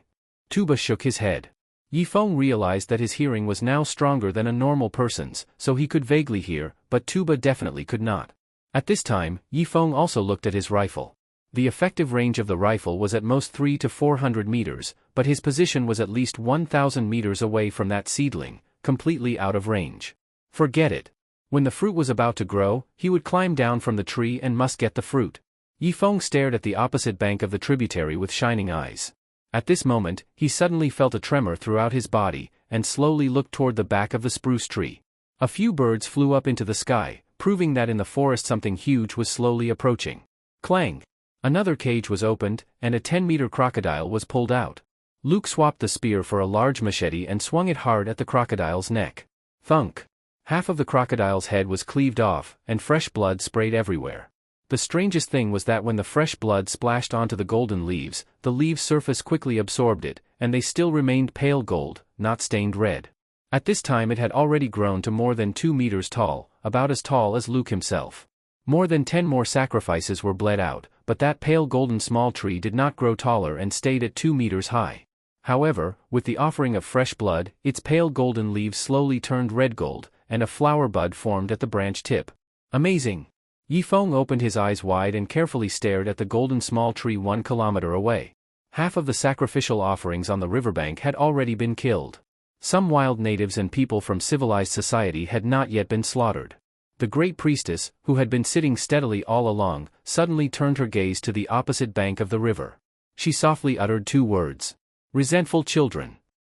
Tuba shook his head. Yifeng realized that his hearing was now stronger than a normal person's, so he could vaguely hear, but Tuba definitely could not. At this time, Yifeng also looked at his rifle. The effective range of the rifle was at most 300 to 400 meters, but his position was at least 1,000 meters away from that seedling, completely out of range. Forget it. When the fruit was about to grow, he would climb down from the tree and must get the fruit. Yifeng stared at the opposite bank of the tributary with shining eyes. At this moment, he suddenly felt a tremor throughout his body, and slowly looked toward the back of the spruce tree. A few birds flew up into the sky, proving that in the forest something huge was slowly approaching. Clang! Another cage was opened, and a 10-meter crocodile was pulled out. Luke swapped the spear for a large machete and swung it hard at the crocodile's neck. Thunk! Half of the crocodile's head was cleaved off, and fresh blood sprayed everywhere. The strangest thing was that when the fresh blood splashed onto the golden leaves, the leaves' surface quickly absorbed it, and they still remained pale gold, not stained red. At this time it had already grown to more than 2 meters tall, about as tall as Luke himself. More than 10 more sacrifices were bled out, but that pale golden small tree did not grow taller and stayed at 2 meters high. However, with the offering of fresh blood, its pale golden leaves slowly turned red gold, and a flower bud formed at the branch tip. Amazing! Yifeng opened his eyes wide and carefully stared at the golden small tree 1 kilometer away. Half of the sacrificial offerings on the riverbank had already been killed. Some wild natives and people from civilized society had not yet been slaughtered. The great priestess, who had been sitting steadily all along, suddenly turned her gaze to the opposite bank of the river. She softly uttered 2 words. Resentful children.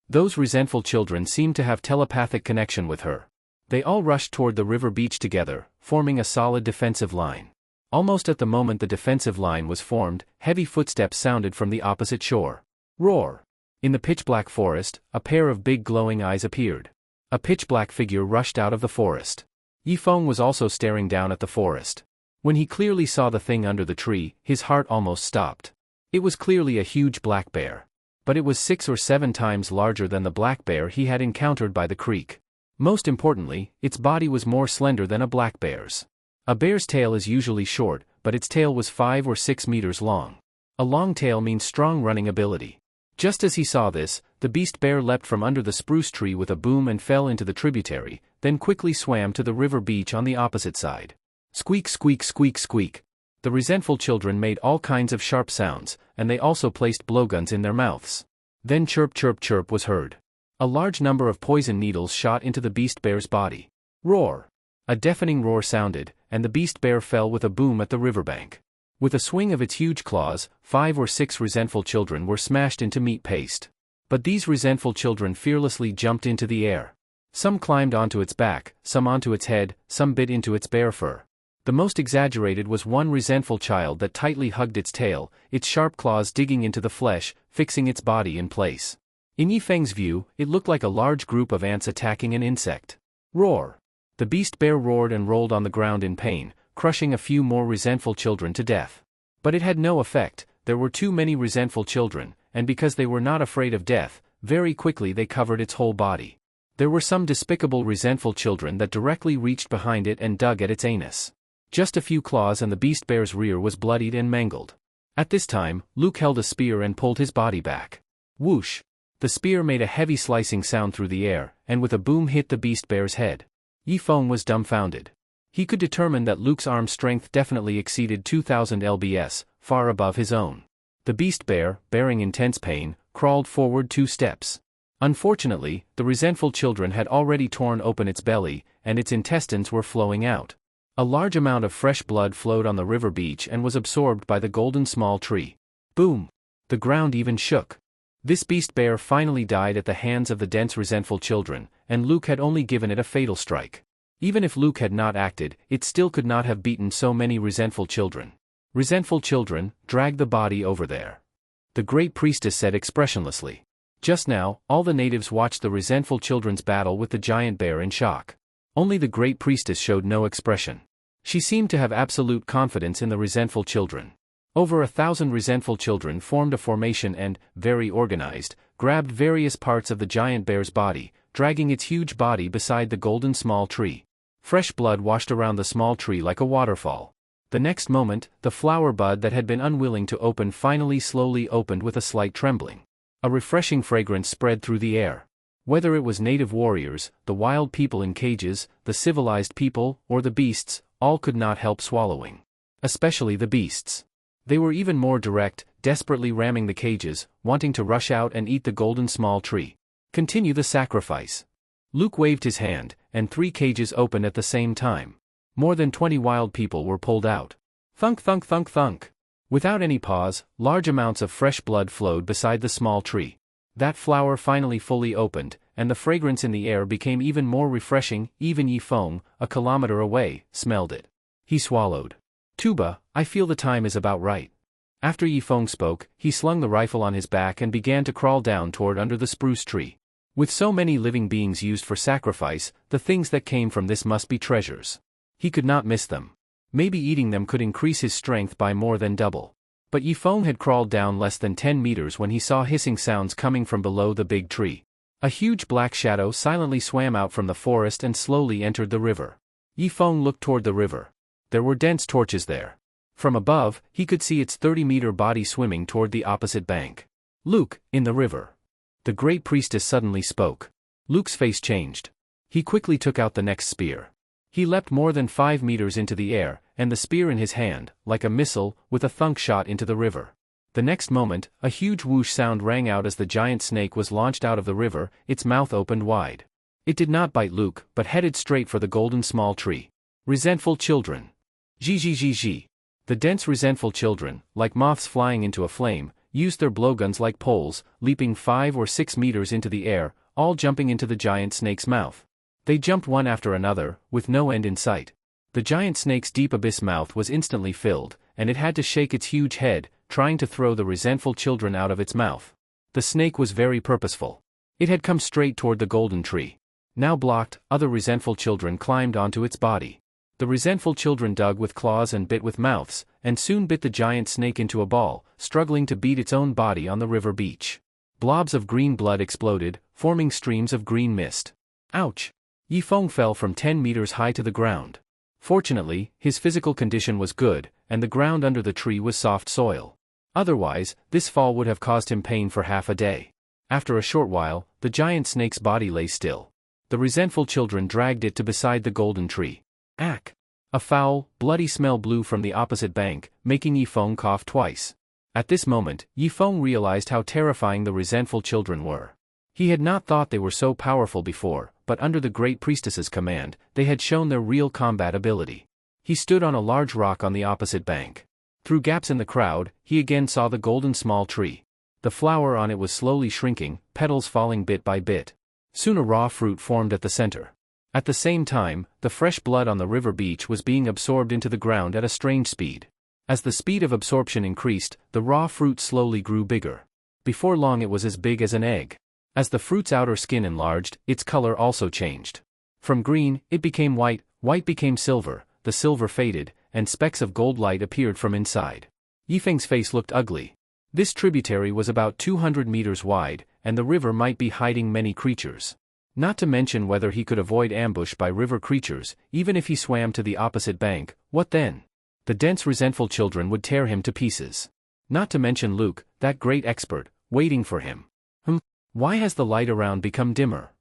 Those resentful children seemed to have telepathic connection with her. They all rushed toward the river beach together, forming a solid defensive line. Almost at the moment the defensive line was formed, heavy footsteps sounded from the opposite shore. Roar! In the pitch-black forest, a pair of big glowing eyes appeared. A pitch-black figure rushed out of the forest. Yifeng was also staring down at the forest. When he clearly saw the thing under the tree, his heart almost stopped. It was clearly a huge black bear. But it was 6 or 7 times larger than the black bear he had encountered by the creek. Most importantly, its body was more slender than a black bear's. A bear's tail is usually short, but its tail was 5 or 6 meters long. A long tail means strong running ability. Just as he saw this, the beast bear leapt from under the spruce tree with a boom and fell into the tributary, then quickly swam to the river beach on the opposite side. Squeak, squeak, squeak, squeak. The resentful children made all kinds of sharp sounds, and they also placed blowguns in their mouths. Then chirp, chirp, chirp was heard. A large number of poison needles shot into the beast bear's body. Roar! A deafening roar sounded, and the beast bear fell with a boom at the riverbank. With a swing of its huge claws, 5 or 6 resentful children were smashed into meat paste. But these resentful children fearlessly jumped into the air. Some climbed onto its back, some onto its head, some bit into its bare fur. The most exaggerated was one resentful child that tightly hugged its tail, its sharp claws digging into the flesh, fixing its body in place. In Yifeng's view, it looked like a large group of ants attacking an insect. Roar! The beast bear roared and rolled on the ground in pain, crushing a few more resentful children to death. But it had no effect. There were too many resentful children, and because they were not afraid of death, very quickly they covered its whole body. There were some despicable resentful children that directly reached behind it and dug at its anus. Just a few claws and the beast bear's rear was bloodied and mangled. At this time, Luke held a spear and pulled his body back. Whoosh! The spear made a heavy slicing sound through the air, and with a boom hit the beast bear's head. Yifeng was dumbfounded. He could determine that Luke's arm strength definitely exceeded 2000 lbs, far above his own. The beast bear, bearing intense pain, crawled forward 2 steps. Unfortunately, the resentful children had already torn open its belly, and its intestines were flowing out. A large amount of fresh blood flowed on the river beach and was absorbed by the golden small tree. Boom! The ground even shook. This beast bear finally died at the hands of the dense resentful children, and Luke had only given it a fatal strike. Even if Luke had not acted, it still could not have beaten so many resentful children. Resentful children, drag the body over there. The great priestess said expressionlessly. Just now, all the natives watched the resentful children's battle with the giant bear in shock. Only the great priestess showed no expression. She seemed to have absolute confidence in the resentful children. Over 1,000 resentful children formed a formation and, very organized, grabbed various parts of the giant bear's body, dragging its huge body beside the golden small tree. Fresh blood washed around the small tree like a waterfall. The next moment, the flower bud that had been unwilling to open finally slowly opened with a slight trembling. A refreshing fragrance spread through the air. Whether it was native warriors, the wild people in cages, the civilized people, or the beasts, all could not help swallowing. Especially the beasts. They were even more direct, desperately ramming the cages, wanting to rush out and eat the golden small tree. Continue the sacrifice. Luke waved his hand, and 3 cages opened at the same time. More than 20 wild people were pulled out. Thunk, thunk, thunk, thunk. Without any pause, large amounts of fresh blood flowed beside the small tree. That flower finally fully opened, and the fragrance in the air became even more refreshing. Even Yifeng, a kilometer away, smelled it. He swallowed. Tuba, I feel the time is about right. After Yifeng spoke, he slung the rifle on his back and began to crawl down toward under the spruce tree. With so many living beings used for sacrifice, the things that came from this must be treasures. He could not miss them. Maybe eating them could increase his strength by more than double. But Yifeng had crawled down less than 10 meters when he saw hissing sounds coming from below the big tree. A huge black shadow silently swam out from the forest and slowly entered the river. Yifeng looked toward the river. There were dense torches there. From above, he could see its 30-meter body swimming toward the opposite bank. "Luke, in the river." The great priestess suddenly spoke. Luke's face changed. He quickly took out the next spear. He leapt more than 5 meters into the air, and the spear in his hand, like a missile, with a thunk shot into the river. The next moment, a huge whoosh sound rang out as the giant snake was launched out of the river, its mouth opened wide. It did not bite Luke, but headed straight for the golden small tree. Resentful children. Zhi. The dense resentful children, like moths flying into a flame, used their blowguns like poles, leaping 5 or 6 meters into the air, all jumping into the giant snake's mouth. They jumped one after another, with no end in sight. The giant snake's deep abyss mouth was instantly filled, and it had to shake its huge head, trying to throw the resentful children out of its mouth. The snake was very purposeful. It had come straight toward the golden tree. Now blocked, other resentful children climbed onto its body. The resentful children dug with claws and bit with mouths, and soon bit the giant snake into a ball, struggling to beat its own body on the river beach. Blobs of green blood exploded, forming streams of green mist. Ouch! Yifeng fell from 10 meters high to the ground. Fortunately, his physical condition was good, and the ground under the tree was soft soil. Otherwise, this fall would have caused him pain for half a day. After a short while, the giant snake's body lay still. The resentful children dragged it to beside the golden tree. Ack! A foul, bloody smell blew from the opposite bank, making Yifeng cough twice. At this moment, Yifeng realized how terrifying the resentful children were. He had not thought they were so powerful before, but under the great priestess's command, they had shown their real combat ability. He stood on a large rock on the opposite bank. Through gaps in the crowd, he again saw the golden small tree. The flower on it was slowly shrinking, petals falling bit by bit. Soon a raw fruit formed at the center. At the same time, the fresh blood on the river beach was being absorbed into the ground at a strange speed. As the speed of absorption increased, the raw fruit slowly grew bigger. Before long it was as big as an egg. As the fruit's outer skin enlarged, its color also changed. From green, it became white, white became silver, the silver faded, and specks of gold light appeared from inside. Yifeng's face looked ugly. This tributary was about 200 meters wide, and the river might be hiding many creatures. Not to mention whether he could avoid ambush by river creatures, even if he swam to the opposite bank, what then? The dense resentful children would tear him to pieces. Not to mention Luke, that great expert, waiting for him. Why has the light around become dimmer?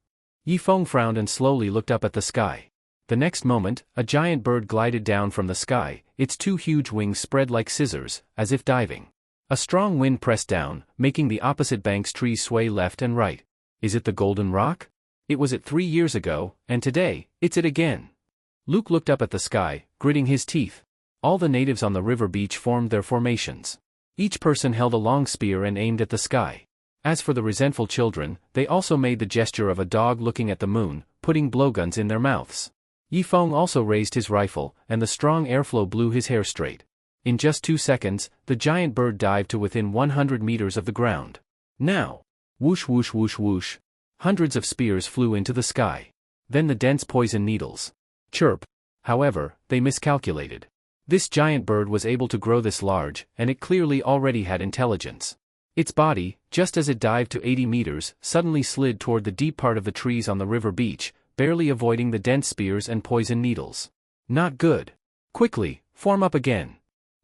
Yifeng frowned and slowly looked up at the sky. The next moment, a giant bird glided down from the sky, its 2 huge wings spread like scissors, as if diving. A strong wind pressed down, making the opposite bank's trees sway left and right. Is it the golden rock? It was it 3 years ago, and today, it's it again. Luke looked up at the sky, gritting his teeth. All the natives on the river beach formed their formations. Each person held a long spear and aimed at the sky. As for the resentful children, they also made the gesture of a dog looking at the moon, putting blowguns in their mouths. Yifeng also raised his rifle, and the strong airflow blew his hair straight. In just 2 seconds, the giant bird dived to within 100 meters of the ground. Now! Whoosh whoosh whoosh whoosh. Hundreds of spears flew into the sky. Then the dense poison needles. Chirp. However, they miscalculated. This giant bird was able to grow this large, and it clearly already had intelligence. Its body, just as it dived to 80 meters, suddenly slid toward the deep part of the trees on the river beach, barely avoiding the dense spears and poison needles. Not good. Quickly, form up again.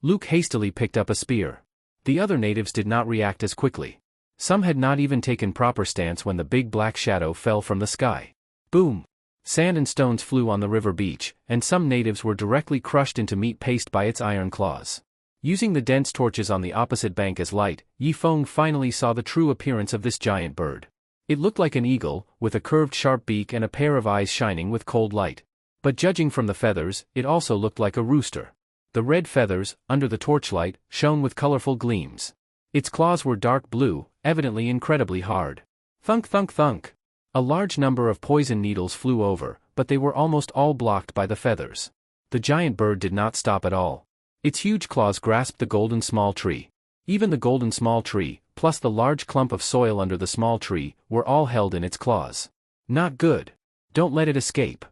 Luke hastily picked up a spear. The other natives did not react as quickly. Some had not even taken proper stance when the big black shadow fell from the sky. Boom! Sand and stones flew on the river beach, and some natives were directly crushed into meat paste by its iron claws. Using the dense torches on the opposite bank as light, Yifeng finally saw the true appearance of this giant bird. It looked like an eagle, with a curved sharp beak and a pair of eyes shining with cold light. But judging from the feathers, it also looked like a rooster. The red feathers, under the torchlight, shone with colorful gleams. Its claws were dark blue, evidently incredibly hard. Thunk thunk thunk. A large number of poison needles flew over, but they were almost all blocked by the feathers. The giant bird did not stop at all. Its huge claws grasped the golden small tree. Even the golden small tree, plus the large clump of soil under the small tree, were all held in its claws. Not good. Don't let it escape.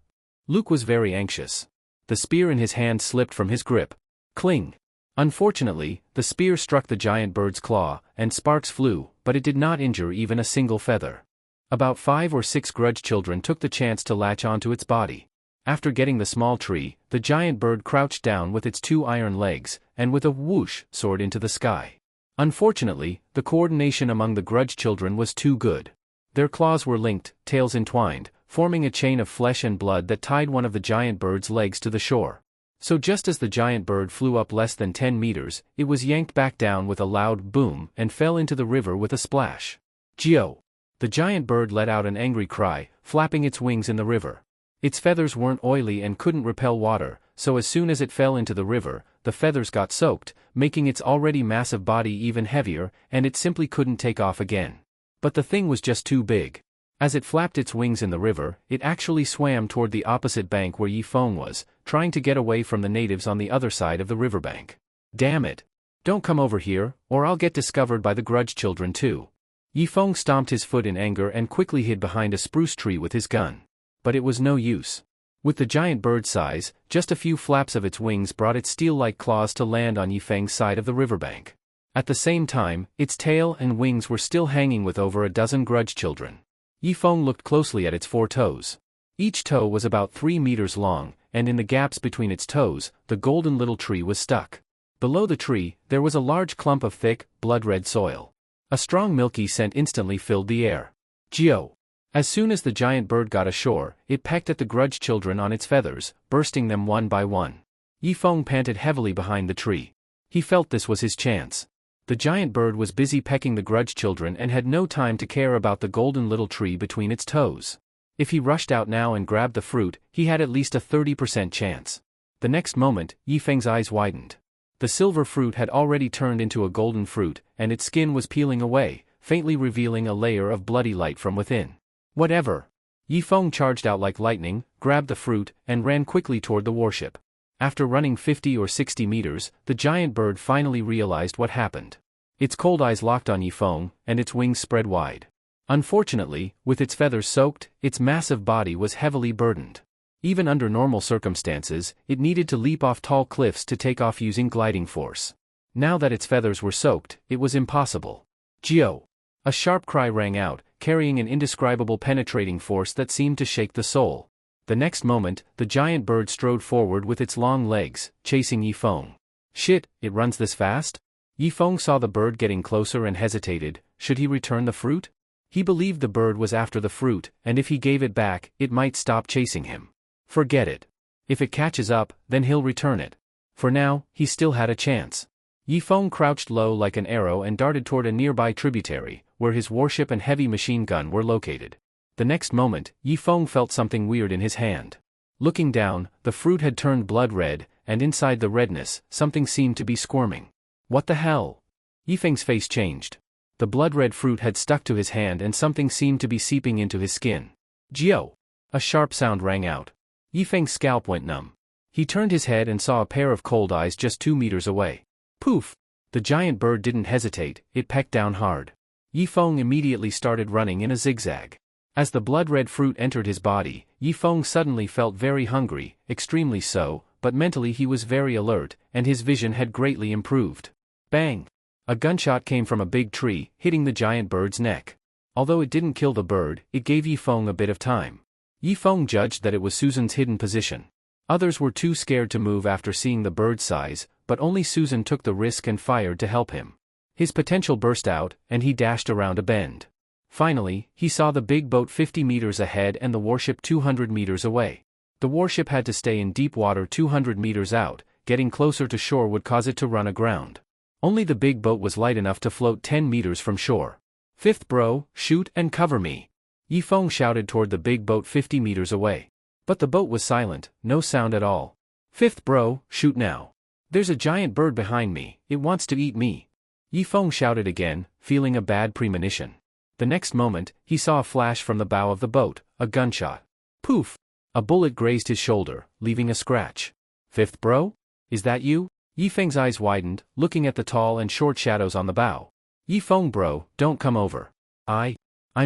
Luke was very anxious. The spear in his hand slipped from his grip. Cling. Unfortunately, the spear struck the giant bird's claw, and sparks flew, but it did not injure even a single feather. About 5 or 6 grudge children took the chance to latch onto its body. After getting the small tree, the giant bird crouched down with its 2 iron legs, and with a whoosh, soared into the sky. Unfortunately, the coordination among the grudge children was too good. Their claws were linked, tails entwined, forming a chain of flesh and blood that tied one of the giant bird's legs to the shore. So just as the giant bird flew up less than 10 meters, it was yanked back down with a loud boom and fell into the river with a splash. Geo! The giant bird let out an angry cry, flapping its wings in the river. Its feathers weren't oily and couldn't repel water, so as soon as it fell into the river, the feathers got soaked, making its already massive body even heavier, and it simply couldn't take off again. But the thing was just too big. As it flapped its wings in the river, it actually swam toward the opposite bank where Eong was, trying to get away from the natives on the other side of the riverbank. Damn it! Don't come over here, or I'll get discovered by the grudge children too. Eong stomped his foot in anger and quickly hid behind a spruce tree with his gun. But it was no use. With the giant bird's size, just a few flaps of its wings brought its steel-like claws to land on Yifeng's side of the riverbank. At the same time, its tail and wings were still hanging with over a dozen grudge children. Eong looked closely at its 4 toes. Each toe was about 3 meters long, and in the gaps between its toes, the golden little tree was stuck. Below the tree, there was a large clump of thick, blood-red soil. A strong milky scent instantly filled the air. Geo! As soon as the giant bird got ashore, it pecked at the grudge children on its feathers, bursting them one by one. Eong panted heavily behind the tree. He felt this was his chance. The giant bird was busy pecking the grudge children and had no time to care about the golden little tree between its toes. If he rushed out now and grabbed the fruit, he had at least a 30% chance. The next moment, Yifeng's eyes widened. The silver fruit had already turned into a golden fruit, and its skin was peeling away, faintly revealing a layer of bloody light from within. Whatever! Eong charged out like lightning, grabbed the fruit, and ran quickly toward the warship. After running 50 or 60 meters, the giant bird finally realized what happened. Its cold eyes locked on Eong, and its wings spread wide. Unfortunately, with its feathers soaked, its massive body was heavily burdened. Even under normal circumstances, it needed to leap off tall cliffs to take off using gliding force. Now that its feathers were soaked, it was impossible. Geo! A sharp cry rang out, carrying an indescribable penetrating force that seemed to shake the soul. The next moment, the giant bird strode forward with its long legs, chasing Eong. Shit, it runs this fast? Eong saw the bird getting closer and hesitated. Should he return the fruit? He believed the bird was after the fruit, and if he gave it back, it might stop chasing him. Forget it. If it catches up, then he'll return it. For now, he still had a chance. Eong crouched low like an arrow and darted toward a nearby tributary, where his warship and heavy machine gun were located. The next moment, Eong felt something weird in his hand. Looking down, the fruit had turned blood red, and inside the redness, something seemed to be squirming. What the hell? Yifeng's face changed. The blood-red fruit had stuck to his hand and something seemed to be seeping into his skin. Geo! A sharp sound rang out. Yifeng's scalp went numb. He turned his head and saw a pair of cold eyes just 2 meters away. Poof! The giant bird didn't hesitate, it pecked down hard. Eong immediately started running in a zigzag. As the blood-red fruit entered his body, Eong suddenly felt very hungry, extremely so, but mentally he was very alert, and his vision had greatly improved. Bang! A gunshot came from a big tree, hitting the giant bird's neck. Although it didn't kill the bird, it gave Eong a bit of time. Eong judged that it was Susan's hidden position. Others were too scared to move after seeing the bird's size, but only Susan took the risk and fired to help him. His potential burst out, and he dashed around a bend. Finally, he saw the big boat 50 meters ahead and the warship 200 meters away. The warship had to stay in deep water 200 meters out, getting closer to shore would cause it to run aground. Only the big boat was light enough to float 10 meters from shore. Fifth bro, shoot and cover me. Eong shouted toward the big boat 50 meters away. But the boat was silent, no sound at all. Fifth bro, shoot now. There's a giant bird behind me, it wants to eat me. Eong shouted again, feeling a bad premonition. The next moment, he saw a flash from the bow of the boat, a gunshot. Poof! A bullet grazed his shoulder, leaving a scratch. Fifth bro? Is that you? Yifeng's eyes widened, looking at the tall and short shadows on the bow. Eong bro, don't come over. I'm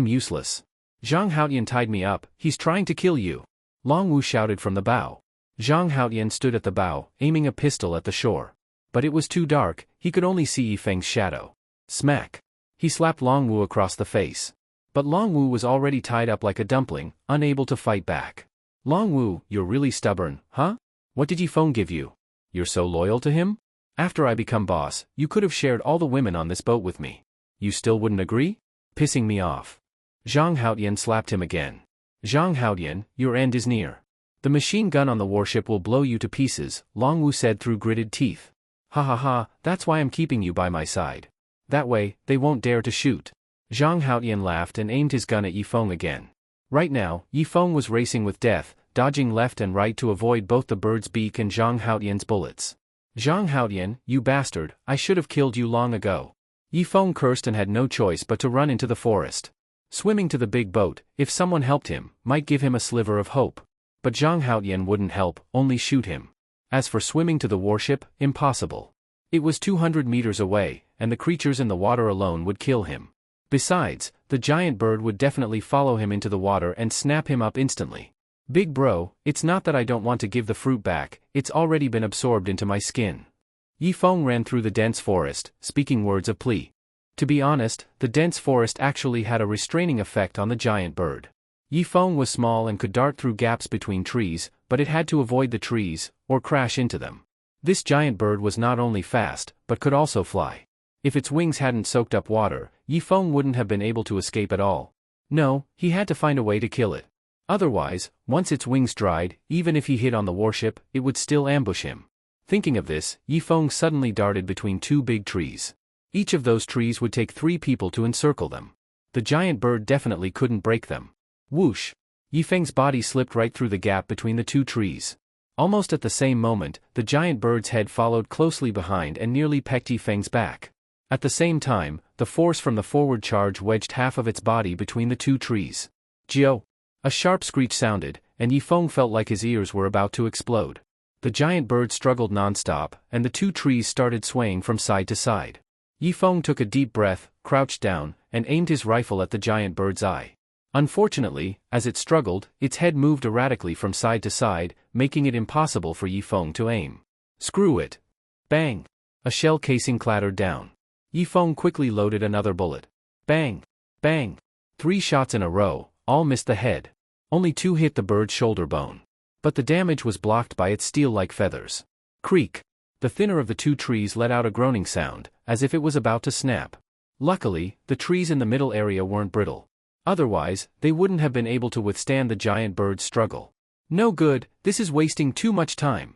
useless. Zhang Haotian tied me up, he's trying to kill you. Long Wu shouted from the bow. Zhang Haotian stood at the bow, aiming a pistol at the shore. But it was too dark, he could only see Yifeng's shadow. Smack! He slapped Long Wu across the face. But Longwu was already tied up like a dumpling, unable to fight back. Longwu, you're really stubborn, huh? What did Yifeng give you? You're so loyal to him? After I become boss, you could have shared all the women on this boat with me. You still wouldn't agree? Pissing me off. Zhang Haotian slapped him again. Zhang Haotian, your end is near. The machine gun on the warship will blow you to pieces, Longwu said through gritted teeth. Ha ha ha, that's why I'm keeping you by my side. That way, they won't dare to shoot. Zhang Haotian laughed and aimed his gun at Yifeng again. Right now, Yifeng was racing with death, dodging left and right to avoid both the bird's beak and Zhang Haotian's bullets. Zhang Haotian, you bastard, I should have killed you long ago. Yifeng cursed and had no choice but to run into the forest. Swimming to the big boat, if someone helped him, might give him a sliver of hope. But Zhang Haotian wouldn't help, only shoot him. As for swimming to the warship, impossible. It was 200 meters away, and the creatures in the water alone would kill him. Besides, the giant bird would definitely follow him into the water and snap him up instantly. Big bro, it's not that I don't want to give the fruit back, it's already been absorbed into my skin. Yifeng ran through the dense forest, speaking words of plea. To be honest, the dense forest actually had a restraining effect on the giant bird. Yifeng was small and could dart through gaps between trees, but it had to avoid the trees, or crash into them. This giant bird was not only fast, but could also fly. If its wings hadn't soaked up water, Yifeng wouldn't have been able to escape at all. No, he had to find a way to kill it. Otherwise, once its wings dried, even if he hit on the warship, it would still ambush him. Thinking of this, Yifeng suddenly darted between two big trees. Each of those trees would take 3 people to encircle them. The giant bird definitely couldn't break them. Whoosh! Yifeng's body slipped right through the gap between the 2 trees. Almost at the same moment, the giant bird's head followed closely behind and nearly pecked Yifeng's back. At the same time, the force from the forward charge wedged half of its body between the 2 trees. Jio! A sharp screech sounded, and Yifeng felt like his ears were about to explode. The giant bird struggled non-stop, and the 2 trees started swaying from side to side. Yifeng took a deep breath, crouched down, and aimed his rifle at the giant bird's eye. Unfortunately, as it struggled, its head moved erratically from side to side, making it impossible for Yifeng to aim. Screw it! Bang! A shell casing clattered down. Yifeng quickly loaded another bullet. Bang! Bang! 3 shots in a row, all missed the head. Only 2 hit the bird's shoulder bone. But the damage was blocked by its steel-like feathers. Creak! The thinner of the 2 trees let out a groaning sound, as if it was about to snap. Luckily, the trees in the middle area weren't brittle. Otherwise, they wouldn't have been able to withstand the giant bird's struggle. No good, this is wasting too much time.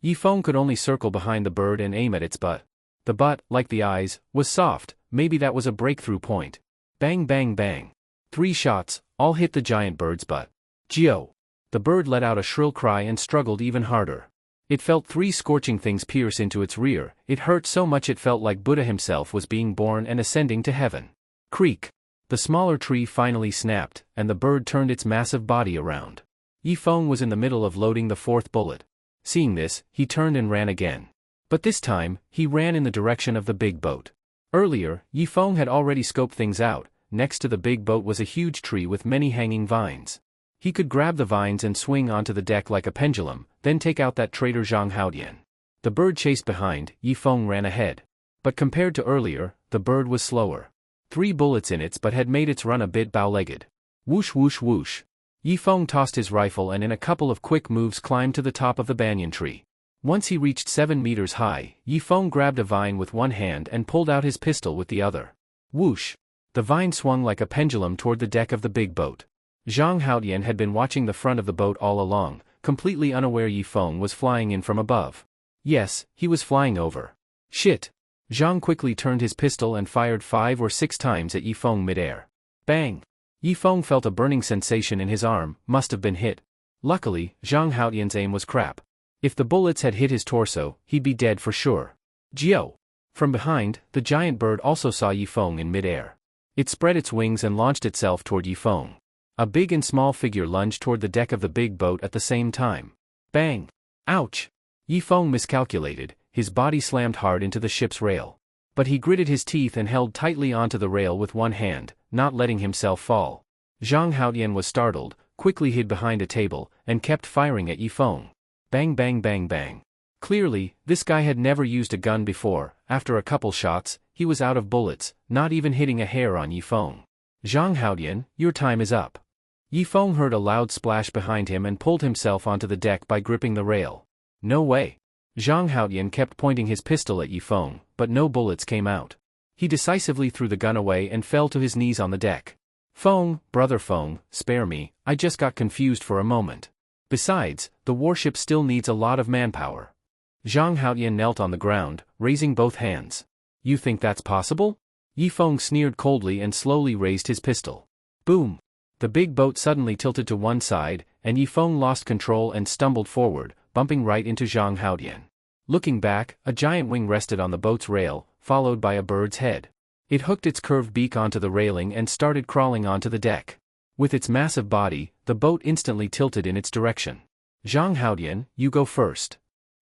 Yifeng could only circle behind the bird and aim at its butt. The butt, like the eyes, was soft, maybe that was a breakthrough point. Bang bang bang. 3 shots, all hit the giant bird's butt. Geo! The bird let out a shrill cry and struggled even harder. It felt 3 scorching things pierce into its rear, it hurt so much it felt like Buddha himself was being born and ascending to heaven. Creak! The smaller tree finally snapped, and the bird turned its massive body around. Yifeng was in the middle of loading the 4th bullet. Seeing this, he turned and ran again. But this time, he ran in the direction of the big boat. Earlier, Yifeng had already scoped things out. Next to the big boat was a huge tree with many hanging vines. He could grab the vines and swing onto the deck like a pendulum, then take out that traitor Zhang Haotian. The bird chased behind, Yifeng ran ahead. But compared to earlier, the bird was slower. 3 bullets in its butt had made its run a bit bow-legged. Whoosh whoosh whoosh. Yifeng tossed his rifle and in a couple of quick moves climbed to the top of the banyan tree. Once he reached 7 meters high, Yifeng grabbed a vine with one hand and pulled out his pistol with the other. Whoosh! The vine swung like a pendulum toward the deck of the big boat. Zhang Haotian had been watching the front of the boat all along, completely unaware Yifeng was flying in from above. Yes, he was flying over. Shit! Zhang quickly turned his pistol and fired 5 or 6 times at Yifeng midair. Bang! Yifeng felt a burning sensation in his arm, must have been hit. Luckily, Zhang Haotian's aim was crap. If the bullets had hit his torso, he'd be dead for sure. Geo! From behind, the giant bird also saw Yifeng in midair. It spread its wings and launched itself toward Yifeng. A big and small figure lunged toward the deck of the big boat at the same time. Bang! Ouch! Yifeng miscalculated, his body slammed hard into the ship's rail. But he gritted his teeth and held tightly onto the rail with one hand, not letting himself fall. Zhang Haotian was startled, quickly hid behind a table, and kept firing at Yifeng. Bang bang bang bang. Clearly, this guy had never used a gun before. After a couple shots, he was out of bullets, not even hitting a hair on Yifeng. Zhang Haodian, your time is up. Yifeng heard a loud splash behind him and pulled himself onto the deck by gripping the rail. No way. Zhang Haodian kept pointing his pistol at Yifeng, but no bullets came out. He decisively threw the gun away and fell to his knees on the deck. Feng, brother Feng, spare me, I just got confused for a moment. Besides, the warship still needs a lot of manpower. Zhang Haodian knelt on the ground, raising both hands. You think that's possible? Yifeng sneered coldly and slowly raised his pistol. Boom! The big boat suddenly tilted to one side, and Yifeng lost control and stumbled forward, bumping right into Zhang Haodian. Looking back, a giant wing rested on the boat's rail, followed by a bird's head. It hooked its curved beak onto the railing and started crawling onto the deck. With its massive body, the boat instantly tilted in its direction. Zhang Haodian, you go first.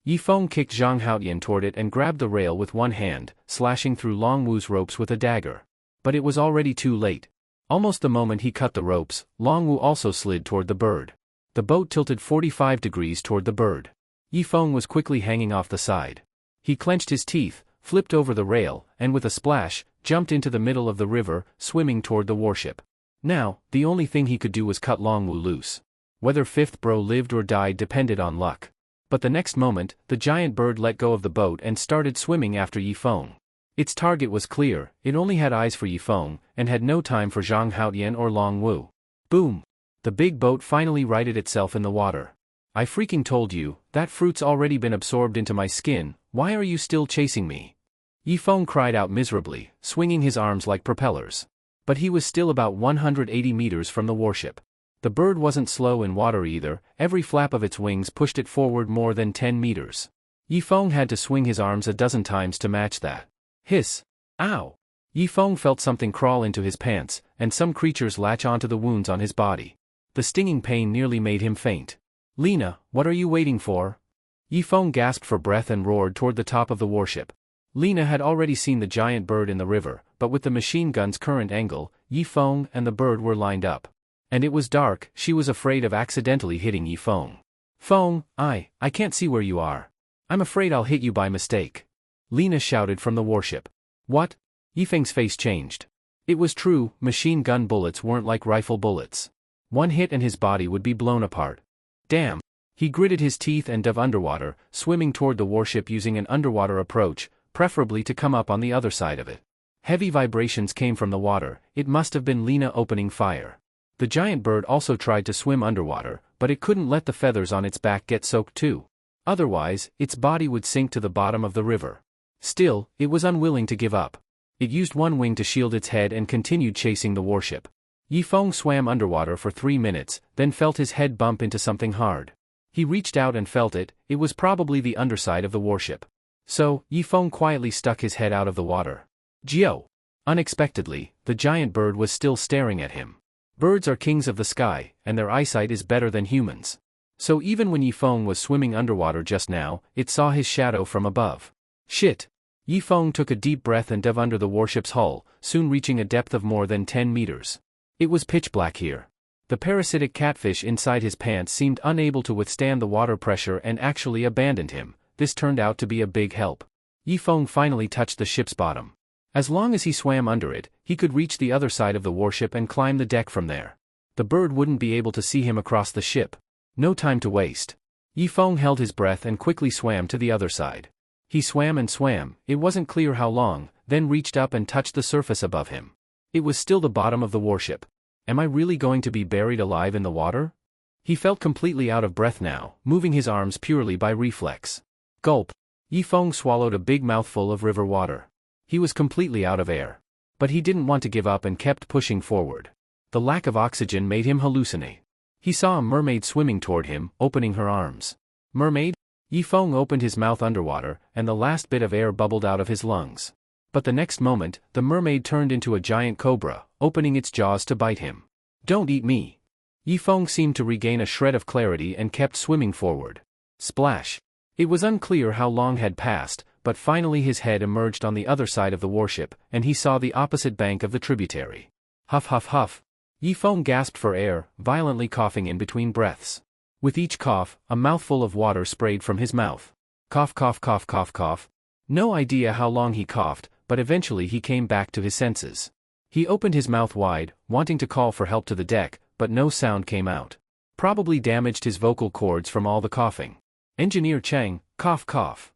Yifeng kicked Zhang Haodian toward it and grabbed the rail with one hand, slashing through Long Wu's ropes with a dagger. But it was already too late. Almost the moment he cut the ropes, Long Wu also slid toward the bird. The boat tilted 45 degrees toward the bird. Yifeng was quickly hanging off the side. He clenched his teeth, flipped over the rail, and with a splash, jumped into the middle of the river, swimming toward the warship. Now, the only thing he could do was cut Long Wu loose. Whether Fifth Bro lived or died depended on luck. But the next moment, the giant bird let go of the boat and started swimming after Yifeng. Its target was clear, it only had eyes for Yifeng, and had no time for Zhang Haodian or Long Wu. Boom! The big boat finally righted itself in the water. I freaking told you, that fruit's already been absorbed into my skin, why are you still chasing me? Yifeng cried out miserably, swinging his arms like propellers. But he was still about 180 meters from the warship. The bird wasn't slow in water either, every flap of its wings pushed it forward more than 10 meters. Yifeng had to swing his arms a dozen times to match that. Hiss! Ow! Yifeng felt something crawl into his pants, and some creatures latch onto the wounds on his body. The stinging pain nearly made him faint. Lena, what are you waiting for? Yifeng gasped for breath and roared toward the top of the warship. Lena had already seen the giant bird in the river, but with the machine gun's current angle, Yifeng and the bird were lined up. And it was dark, she was afraid of accidentally hitting Yifeng. Feng, I can't see where you are. I'm afraid I'll hit you by mistake. Lena shouted from the warship. What? Yifeng's face changed. It was true, machine gun bullets weren't like rifle bullets. One hit and his body would be blown apart. Damn. He gritted his teeth and dove underwater, swimming toward the warship using an underwater approach, preferably to come up on the other side of it. Heavy vibrations came from the water, it must have been Lena opening fire. The giant bird also tried to swim underwater, but it couldn't let the feathers on its back get soaked too. Otherwise, its body would sink to the bottom of the river. Still, it was unwilling to give up. It used one wing to shield its head and continued chasing the warship. Yifeng swam underwater for 3 minutes, then felt his head bump into something hard. He reached out and felt it, it was probably the underside of the warship. So, Yifeng quietly stuck his head out of the water. Geo! Unexpectedly, the giant bird was still staring at him. Birds are kings of the sky, and their eyesight is better than humans. So even when Yifeng was swimming underwater just now, it saw his shadow from above. Shit! Yifeng took a deep breath and dove under the warship's hull, soon reaching a depth of more than 10 meters. It was pitch black here. The parasitic catfish inside his pants seemed unable to withstand the water pressure and actually abandoned him. This turned out to be a big help. Yifeng finally touched the ship's bottom. As long as he swam under it, he could reach the other side of the warship and climb the deck from there. The bird wouldn't be able to see him across the ship. No time to waste. Yifeng held his breath and quickly swam to the other side. He swam and swam, it wasn't clear how long, then reached up and touched the surface above him. It was still the bottom of the warship. Am I really going to be buried alive in the water? He felt completely out of breath now, moving his arms purely by reflex. Gulp. Yifeng swallowed a big mouthful of river water. He was completely out of air. But he didn't want to give up and kept pushing forward. The lack of oxygen made him hallucinate. He saw a mermaid swimming toward him, opening her arms. Mermaid? Yifeng opened his mouth underwater, and the last bit of air bubbled out of his lungs. But the next moment, the mermaid turned into a giant cobra, opening its jaws to bite him. Don't eat me. Yifeng seemed to regain a shred of clarity and kept swimming forward. Splash. It was unclear how long had passed, but finally his head emerged on the other side of the warship, and he saw the opposite bank of the tributary. Huff huff huff. Yifeng gasped for air, violently coughing in between breaths. With each cough, a mouthful of water sprayed from his mouth. Cough cough cough cough cough. No idea how long he coughed, but eventually he came back to his senses. He opened his mouth wide, wanting to call for help to the deck, but no sound came out. Probably damaged his vocal cords from all the coughing. Engineer Chang, cough cough.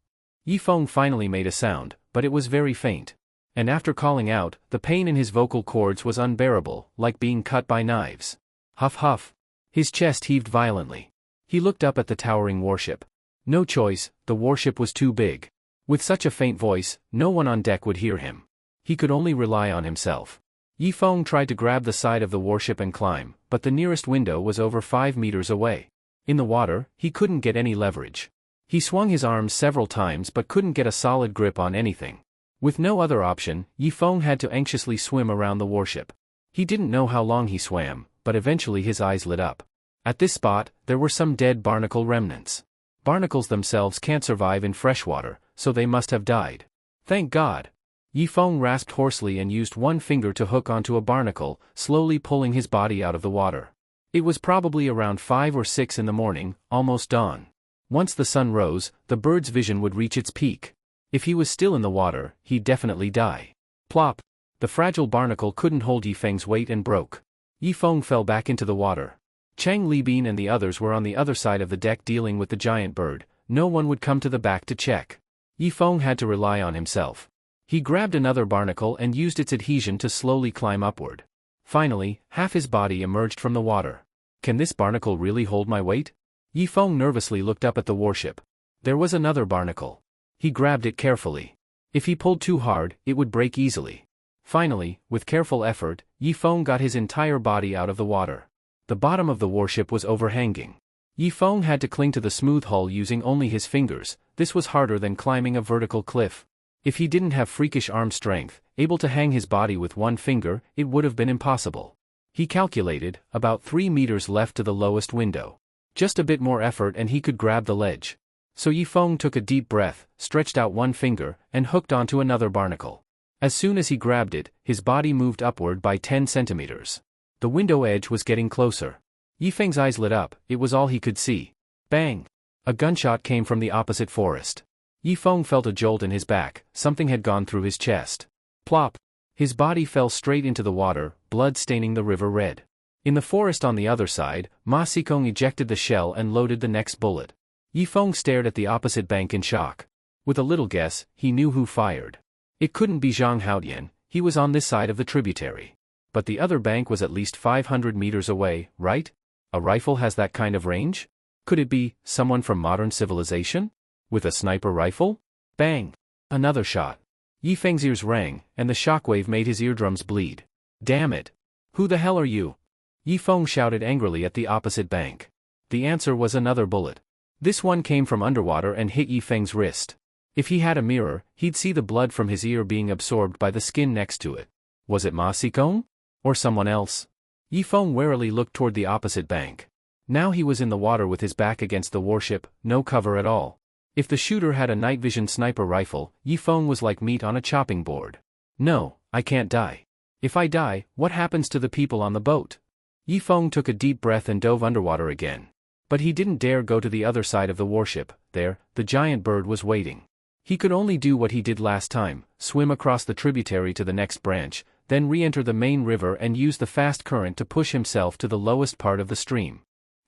Yifeng finally made a sound, but it was very faint. And after calling out, the pain in his vocal cords was unbearable, like being cut by knives. Huff huff. His chest heaved violently. He looked up at the towering warship. No choice, the warship was too big. With such a faint voice, no one on deck would hear him. He could only rely on himself. Yifeng tried to grab the side of the warship and climb, but the nearest window was over 5 meters away. In the water, he couldn't get any leverage. He swung his arms several times but couldn't get a solid grip on anything. With no other option, Yifeng had to anxiously swim around the warship. He didn't know how long he swam, but eventually his eyes lit up. At this spot, there were some dead barnacle remnants. Barnacles themselves can't survive in fresh water, so they must have died. Thank God! Yifeng rasped hoarsely and used one finger to hook onto a barnacle, slowly pulling his body out of the water. It was probably around 5 or 6 in the morning, almost dawn. Once the sun rose, the bird's vision would reach its peak. If he was still in the water, he'd definitely die. Plop! The fragile barnacle couldn't hold Yifeng's weight and broke. Yifeng fell back into the water. Chang Libin and the others were on the other side of the deck dealing with the giant bird. No one would come to the back to check. Yifeng had to rely on himself. He grabbed another barnacle and used its adhesion to slowly climb upward. Finally, half his body emerged from the water. Can this barnacle really hold my weight? Yifeng nervously looked up at the warship. There was another barnacle. He grabbed it carefully. If he pulled too hard, it would break easily. Finally, with careful effort, Yifeng got his entire body out of the water. The bottom of the warship was overhanging. Yifeng had to cling to the smooth hull using only his fingers. This was harder than climbing a vertical cliff. If he didn't have freakish arm strength, able to hang his body with one finger, it would have been impossible. He calculated, about 3 meters left to the lowest window. Just a bit more effort and he could grab the ledge. So Yifeng took a deep breath, stretched out one finger, and hooked onto another barnacle. As soon as he grabbed it, his body moved upward by 10 centimeters. The window edge was getting closer. Yifeng's eyes lit up, it was all he could see. Bang! A gunshot came from the opposite forest. Yifeng felt a jolt in his back, something had gone through his chest. Plop! His body fell straight into the water, blood staining the river red. In the forest on the other side, Ma Xikong ejected the shell and loaded the next bullet. Yifeng stared at the opposite bank in shock. With a little guess, he knew who fired. It couldn't be Zhang Haodian, he was on this side of the tributary. But the other bank was at least 500 meters away, right? A rifle has that kind of range? Could it be someone from modern civilization? With a sniper rifle? Bang! Another shot. Yifeng's ears rang, and the shockwave made his eardrums bleed. Damn it! Who the hell are you? Yifeng shouted angrily at the opposite bank. The answer was another bullet. This one came from underwater and hit Yifeng's wrist. If he had a mirror, he'd see the blood from his ear being absorbed by the skin next to it. Was it Ma Xikong? Or someone else? Yifeng warily looked toward the opposite bank. Now he was in the water with his back against the warship, no cover at all. If the shooter had a night vision sniper rifle, Yifeng was like meat on a chopping board. No, I can't die. If I die, what happens to the people on the boat? Yifeng took a deep breath and dove underwater again. But he didn't dare go to the other side of the warship. There, the giant bird was waiting. He could only do what he did last time, swim across the tributary to the next branch, then re-enter the main river and use the fast current to push himself to the lowest part of the stream.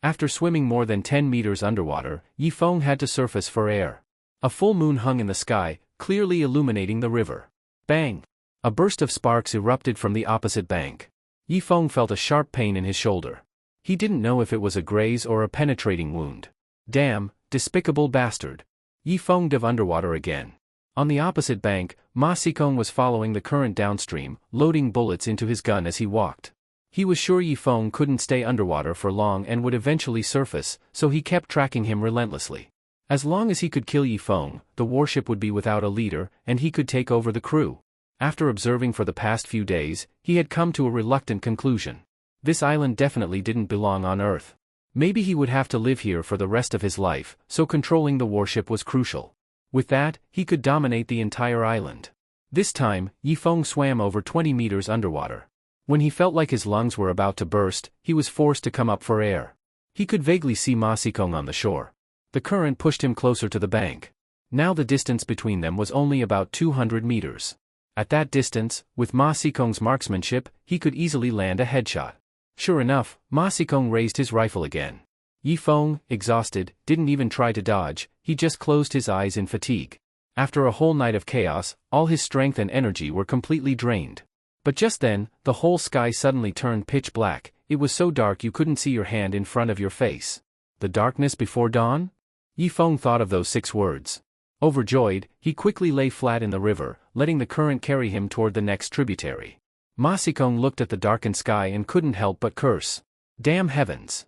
After swimming more than 10 meters underwater, Yifeng had to surface for air. A full moon hung in the sky, clearly illuminating the river. Bang! A burst of sparks erupted from the opposite bank. Yifeng felt a sharp pain in his shoulder. He didn't know if it was a graze or a penetrating wound. Damn, despicable bastard. Yifeng dove underwater again. On the opposite bank, Ma Xikong was following the current downstream, loading bullets into his gun as he walked. He was sure Yifeng couldn't stay underwater for long and would eventually surface, so he kept tracking him relentlessly. As long as he could kill Yifeng, the warship would be without a leader, and he could take over the crew. After observing for the past few days, he had come to a reluctant conclusion. This island definitely didn't belong on Earth. Maybe he would have to live here for the rest of his life, so controlling the warship was crucial. With that, he could dominate the entire island. This time, Yifeng swam over 20 meters underwater. When he felt like his lungs were about to burst, he was forced to come up for air. He could vaguely see Ma Xikong on the shore. The current pushed him closer to the bank. Now the distance between them was only about 200 meters. At that distance, with Ma Sikong's marksmanship, he could easily land a headshot. Sure enough, Ma Sikong raised his rifle again. Yi Feng, exhausted, didn't even try to dodge, he just closed his eyes in fatigue. After a whole night of chaos, all his strength and energy were completely drained. But just then, the whole sky suddenly turned pitch black. It was so dark you couldn't see your hand in front of your face. The darkness before dawn? Yi Feng thought of those 6 words. Overjoyed, he quickly lay flat in the river, letting the current carry him toward the next tributary. Ma Sikong looked at the darkened sky and couldn't help but curse. Damn heavens!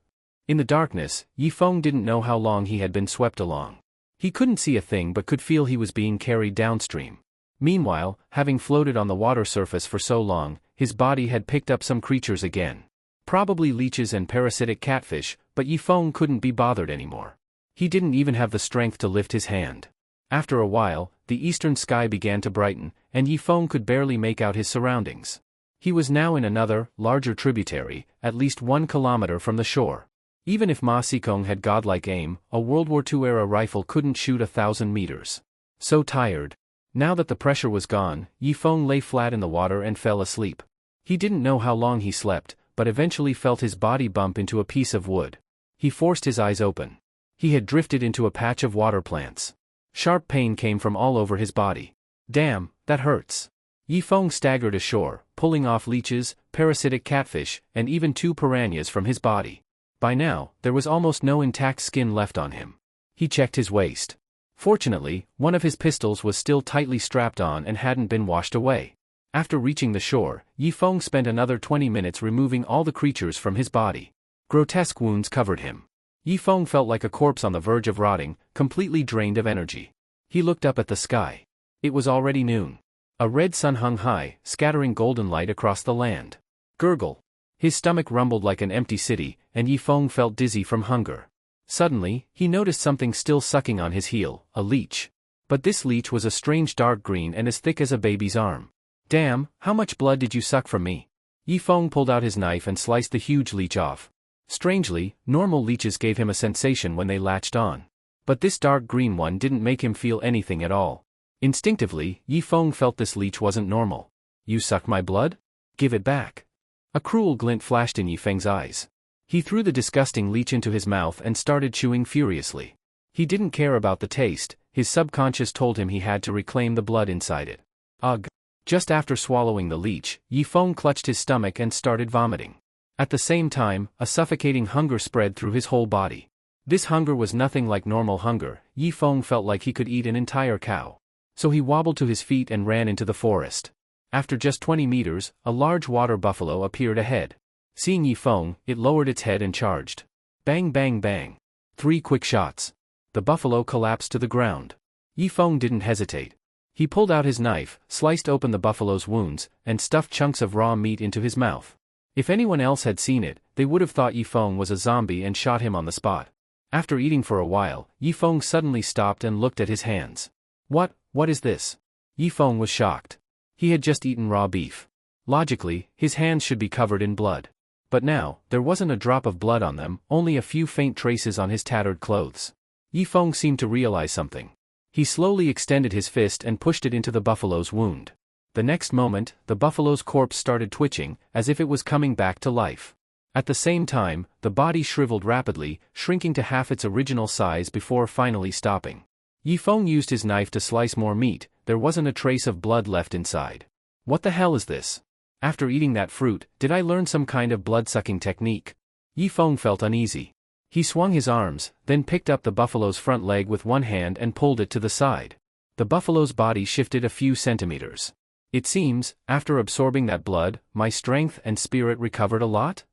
In the darkness, Yi Feng didn't know how long he had been swept along. He couldn't see a thing but could feel he was being carried downstream. Meanwhile, having floated on the water surface for so long, his body had picked up some creatures again. Probably leeches and parasitic catfish, but Yi Feng couldn't be bothered anymore. He didn't even have the strength to lift his hand. After a while, the eastern sky began to brighten, and Yi Feng could barely make out his surroundings. He was now in another, larger tributary, at least 1 kilometer from the shore. Even if Ma Sikong had godlike aim, a World War II-era rifle couldn't shoot 1,000 meters. So tired. Now that the pressure was gone, Yi Feng lay flat in the water and fell asleep. He didn't know how long he slept, but eventually felt his body bump into a piece of wood. He forced his eyes open. He had drifted into a patch of water plants. Sharp pain came from all over his body. Damn, that hurts. Yi Feng staggered ashore, pulling off leeches, parasitic catfish, and even 2 piranhas from his body. By now, there was almost no intact skin left on him. He checked his waist. Fortunately, one of his pistols was still tightly strapped on and hadn't been washed away. After reaching the shore, Yi Feng spent another 20 minutes removing all the creatures from his body. Grotesque wounds covered him. Yi Feng felt like a corpse on the verge of rotting, completely drained of energy. He looked up at the sky. It was already noon. A red sun hung high, scattering golden light across the land. Gurgle. His stomach rumbled like an empty city, and Yi Feng felt dizzy from hunger. Suddenly, he noticed something still sucking on his heel, a leech. But this leech was a strange dark green and as thick as a baby's arm. Damn, how much blood did you suck from me? Yi Feng pulled out his knife and sliced the huge leech off. Strangely, normal leeches gave him a sensation when they latched on. But this dark green one didn't make him feel anything at all. Instinctively, Yi Feng felt this leech wasn't normal. You sucked my blood? Give it back. A cruel glint flashed in Yi Feng's eyes. He threw the disgusting leech into his mouth and started chewing furiously. He didn't care about the taste, his subconscious told him he had to reclaim the blood inside it. Ugh. Just after swallowing the leech, Yi Feng clutched his stomach and started vomiting. At the same time, a suffocating hunger spread through his whole body. This hunger was nothing like normal hunger. Yi Feng felt like he could eat an entire cow. So he wobbled to his feet and ran into the forest. After just 20 meters, a large water buffalo appeared ahead. Seeing Yi Feng, it lowered its head and charged. Bang bang bang. 3 quick shots. The buffalo collapsed to the ground. Yi Feng didn't hesitate. He pulled out his knife, sliced open the buffalo's wounds, and stuffed chunks of raw meat into his mouth. If anyone else had seen it, they would have thought Yi Feng was a zombie and shot him on the spot. After eating for a while, Yi Feng suddenly stopped and looked at his hands. What is this? Yi Feng was shocked. He had just eaten raw beef. Logically, his hands should be covered in blood. But now, there wasn't a drop of blood on them, only a few faint traces on his tattered clothes. Yi Feng seemed to realize something. He slowly extended his fist and pushed it into the buffalo's wound. The next moment, the buffalo's corpse started twitching, as if it was coming back to life. At the same time, the body shriveled rapidly, shrinking to half its original size before finally stopping. Yi Feng used his knife to slice more meat. There wasn't a trace of blood left inside. What the hell is this? After eating that fruit, did I learn some kind of blood-sucking technique? Yi Feng felt uneasy. He swung his arms, then picked up the buffalo's front leg with one hand and pulled it to the side. The buffalo's body shifted a few centimeters. It seems, after absorbing that blood, my strength and spirit recovered a lot?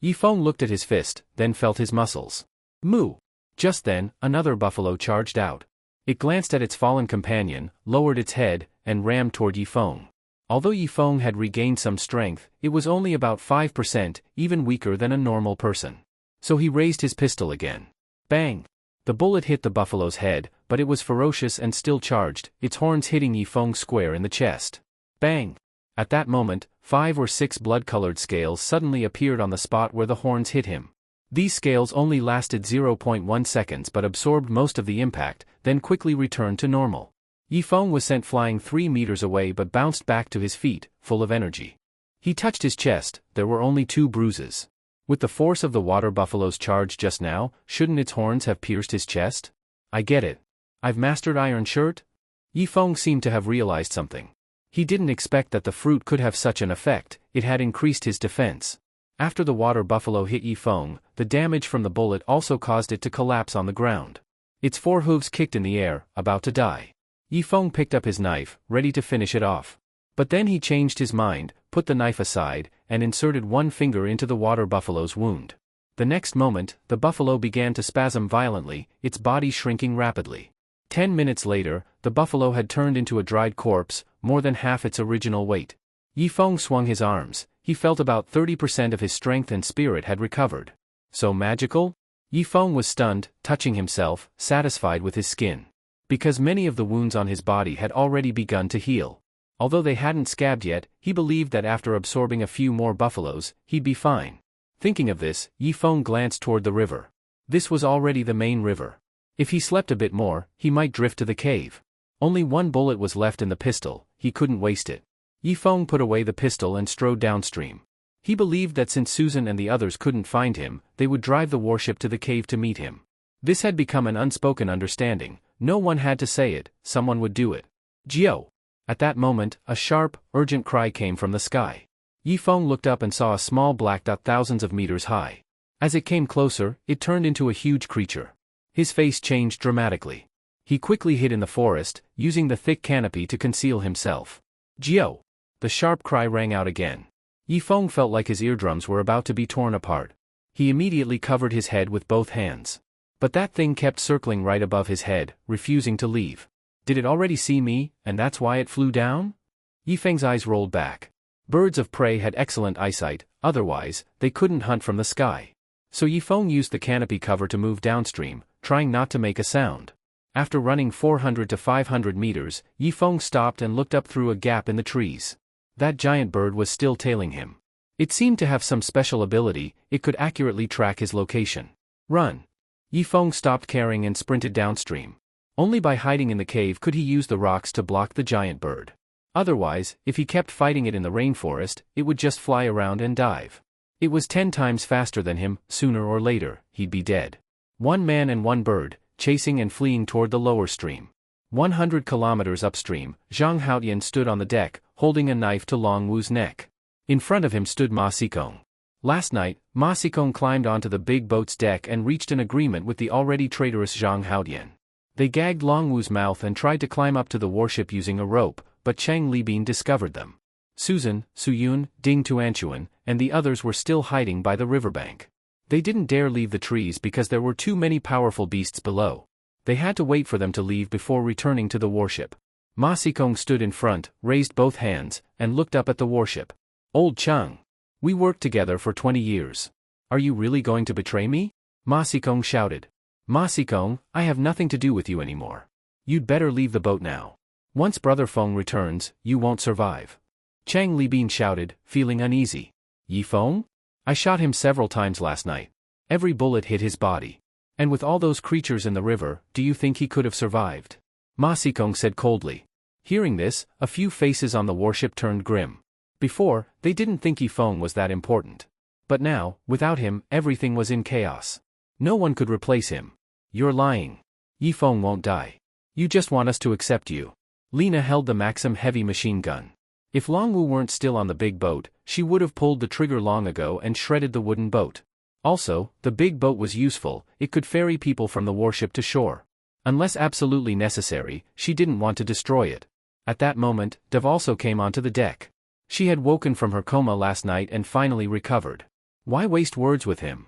Yi Feng looked at his fist, then felt his muscles. Moo! Just then, another buffalo charged out. It glanced at its fallen companion, lowered its head, and rammed toward Yi Feng. Although Yi Feng had regained some strength, it was only about 5%, even weaker than a normal person. So he raised his pistol again. Bang! The bullet hit the buffalo's head, but it was ferocious and still charged, its horns hitting Yi Feng square in the chest. Bang! At that moment, 5 or 6 blood-colored scales suddenly appeared on the spot where the horns hit him. These scales only lasted 0.1 seconds but absorbed most of the impact, then quickly returned to normal. Yifeng was sent flying 3 meters away but bounced back to his feet, full of energy. He touched his chest, there were only 2 bruises. With the force of the water buffalo's charge just now, shouldn't its horns have pierced his chest? I get it. I've mastered Iron Shirt? Yifeng seemed to have realized something. He didn't expect that the fruit could have such an effect, it had increased his defense. After the water buffalo hit Yifeng, the damage from the bullet also caused it to collapse on the ground. Its 4 hooves kicked in the air, about to die. Yifeng picked up his knife, ready to finish it off. But then he changed his mind, put the knife aside, and inserted 1 finger into the water buffalo's wound. The next moment, the buffalo began to spasm violently, its body shrinking rapidly. 10 minutes later, the buffalo had turned into a dried corpse, more than half its original weight. Yifeng swung his arms, he felt about 30% of his strength and spirit had recovered. So magical? Yifeng was stunned, touching himself, satisfied with his skin. Because many of the wounds on his body had already begun to heal. Although they hadn't scabbed yet, he believed that after absorbing a few more buffaloes, he'd be fine. Thinking of this, Yifeng glanced toward the river. This was already the main river. If he slept a bit more, he might drift to the cave. Only 1 bullet was left in the pistol, he couldn't waste it. Yifeng put away the pistol and strode downstream. He believed that since Susan and the others couldn't find him, they would drive the warship to the cave to meet him. This had become an unspoken understanding, no one had to say it, someone would do it. Gio! At that moment, a sharp, urgent cry came from the sky. Yifeng looked up and saw a small black dot thousands of meters high. As it came closer, it turned into a huge creature. His face changed dramatically. He quickly hid in the forest, using the thick canopy to conceal himself. Gio! The sharp cry rang out again. Yifeng felt like his eardrums were about to be torn apart. He immediately covered his head with both hands. But that thing kept circling right above his head, refusing to leave. Did it already see me, and that's why it flew down? Yifeng's eyes rolled back. Birds of prey had excellent eyesight, otherwise, they couldn't hunt from the sky. So Yifeng used the canopy cover to move downstream, trying not to make a sound. After running 400 to 500 meters, Yifeng stopped and looked up through a gap in the trees. That giant bird was still tailing him. It seemed to have some special ability, it could accurately track his location. Run! Yifeng stopped carrying and sprinted downstream. Only by hiding in the cave could he use the rocks to block the giant bird. Otherwise, if he kept fighting it in the rainforest, it would just fly around and dive. It was 10 times faster than him, sooner or later, he'd be dead. 1 man and 1 bird, chasing and fleeing toward the lower stream. 100 kilometers upstream, Zhang Haotian stood on the deck, holding a knife to Long Wu's neck. In front of him stood Ma Xikong. Last night, Ma Xikong climbed onto the big boat's deck and reached an agreement with the already traitorous Zhang Haotian. They gagged Long Wu's mouth and tried to climb up to the warship using a rope, but Chang Libin discovered them. Susan, Suyun, Ding Tuanchuan, and the others were still hiding by the riverbank. They didn't dare leave the trees because there were too many powerful beasts below. They had to wait for them to leave before returning to the warship. Ma Xikong stood in front, raised both hands, and looked up at the warship. Old Chang. We worked together for 20 years. Are you really going to betray me? Ma Xikong shouted. Ma Xikong, I have nothing to do with you anymore. You'd better leave the boat now. Once Brother Feng returns, you won't survive. Chang Libin shouted, feeling uneasy. Yifeng? I shot him several times last night. Every bullet hit his body. And with all those creatures in the river, do you think he could have survived? Ma Xikong said coldly. Hearing this, a few faces on the warship turned grim. Before, they didn't think Yifeng was that important. But now, without him, everything was in chaos. No one could replace him. You're lying. Yifeng won't die. You just want us to accept you. Lena held the Maxim heavy machine gun. If Longwu weren't still on the big boat, she would have pulled the trigger long ago and shredded the wooden boat. Also, the big boat was useful, it could ferry people from the warship to shore. Unless absolutely necessary, she didn't want to destroy it. At that moment, Dev also came onto the deck. She had woken from her coma last night and finally recovered. Why waste words with him?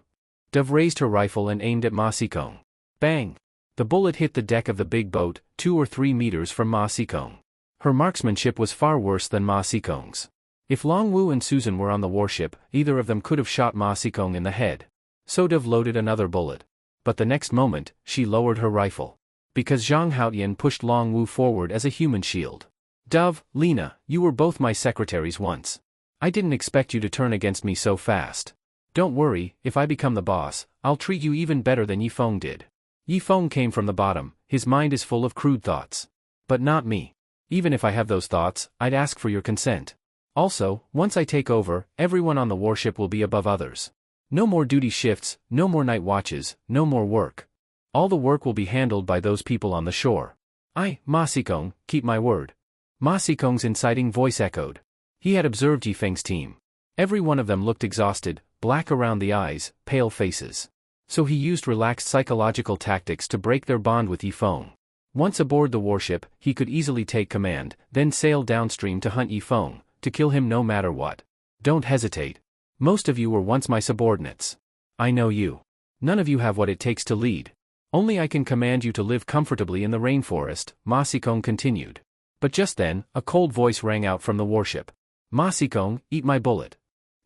Dev raised her rifle and aimed at Ma Xikong. Bang! The bullet hit the deck of the big boat, 2 or 3 meters from Ma Xikong. Her marksmanship was far worse than Ma Xikong's. If Longwu and Susan were on the warship, either of them could have shot Ma Xikong in the head. So Dev loaded another bullet. But the next moment, she lowered her rifle. Because Zhang Haotian pushed Longwu forward as a human shield. Dove, Lena, you were both my secretaries once. I didn't expect you to turn against me so fast. Don't worry, if I become the boss, I'll treat you even better than Yifeng did. Yifeng came from the bottom, his mind is full of crude thoughts. But not me. Even if I have those thoughts, I'd ask for your consent. Also, once I take over, everyone on the warship will be above others. No more duty shifts, no more night watches, no more work. All the work will be handled by those people on the shore. Ma Xikong, keep my word. Ma Xikong's inciting voice echoed. He had observed Yifeng's team. Every one of them looked exhausted, black around the eyes, pale faces. So he used relaxed psychological tactics to break their bond with Yifeng. Once aboard the warship, he could easily take command, then sail downstream to hunt Yifeng, to kill him no matter what. Don't hesitate. Most of you were once my subordinates. I know you. None of you have what it takes to lead. Only I can command you to live comfortably in the rainforest, Ma Xikong continued. But just then, a cold voice rang out from the warship. Ma Xikong, eat my bullet.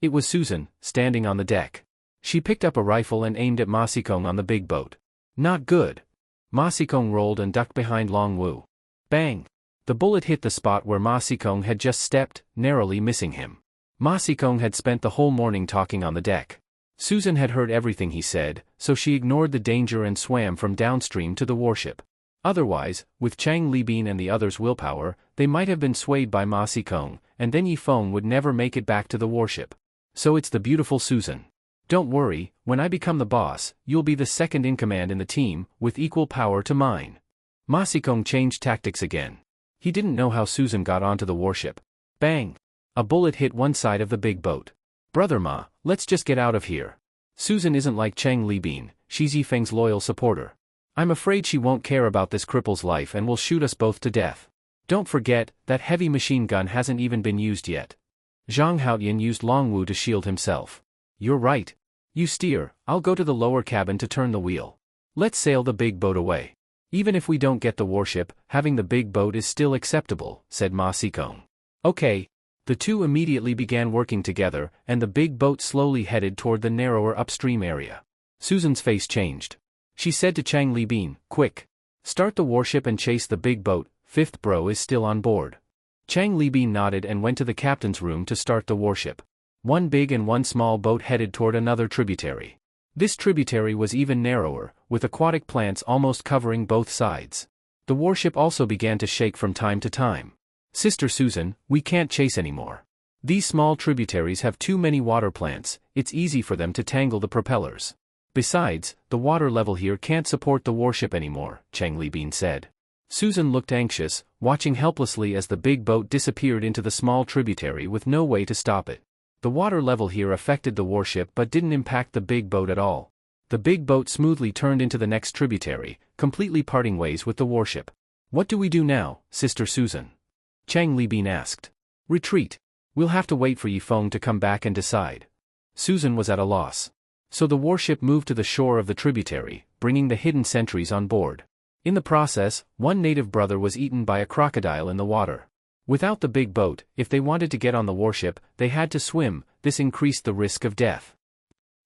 It was Susan, standing on the deck. She picked up a rifle and aimed at Ma Xikong on the big boat. Not good. Ma Xikong rolled and ducked behind Long Wu. Bang! The bullet hit the spot where Ma Xikong had just stepped, narrowly missing him. Ma Xikong had spent the whole morning talking on the deck. Susan had heard everything he said, so she ignored the danger and swam from downstream to the warship. Otherwise, with Chang Libin and the others' willpower, they might have been swayed by Ma Xikong, and then Yifeng would never make it back to the warship. So it's the beautiful Susan. Don't worry, when I become the boss, you'll be the second in command in the team, with equal power to mine. Ma Xikong changed tactics again. He didn't know how Susan got onto the warship. Bang! A bullet hit one side of the big boat. Brother Ma, let's just get out of here. Susan isn't like Chang Libin, she's Yifeng's loyal supporter. I'm afraid she won't care about this cripple's life and will shoot us both to death. Don't forget, that heavy machine gun hasn't even been used yet. Zhang Haoyan used Long Wu to shield himself. You're right. You steer, I'll go to the lower cabin to turn the wheel. Let's sail the big boat away. Even if we don't get the warship, having the big boat is still acceptable, said Ma Xikong. Okay. The two immediately began working together, and the big boat slowly headed toward the narrower upstream area. Susan's face changed. She said to Chang Libin, quick. Start the warship and chase the big boat, fifth bro is still on board. Chang Libin nodded and went to the captain's room to start the warship. One big and one small boat headed toward another tributary. This tributary was even narrower, with aquatic plants almost covering both sides. The warship also began to shake from time to time. Sister Susan, we can't chase anymore. These small tributaries have too many water plants, it's easy for them to tangle the propellers. Besides, the water level here can't support the warship anymore, Chang Libin said. Susan looked anxious, watching helplessly as the big boat disappeared into the small tributary with no way to stop it. The water level here affected the warship but didn't impact the big boat at all. The big boat smoothly turned into the next tributary, completely parting ways with the warship. What do we do now, Sister Susan? Chang Libin asked. Retreat. We'll have to wait for Yifeng to come back and decide. Susan was at a loss. So the warship moved to the shore of the tributary, bringing the hidden sentries on board. In the process, one native brother was eaten by a crocodile in the water. Without the big boat, if they wanted to get on the warship, they had to swim, this increased the risk of death.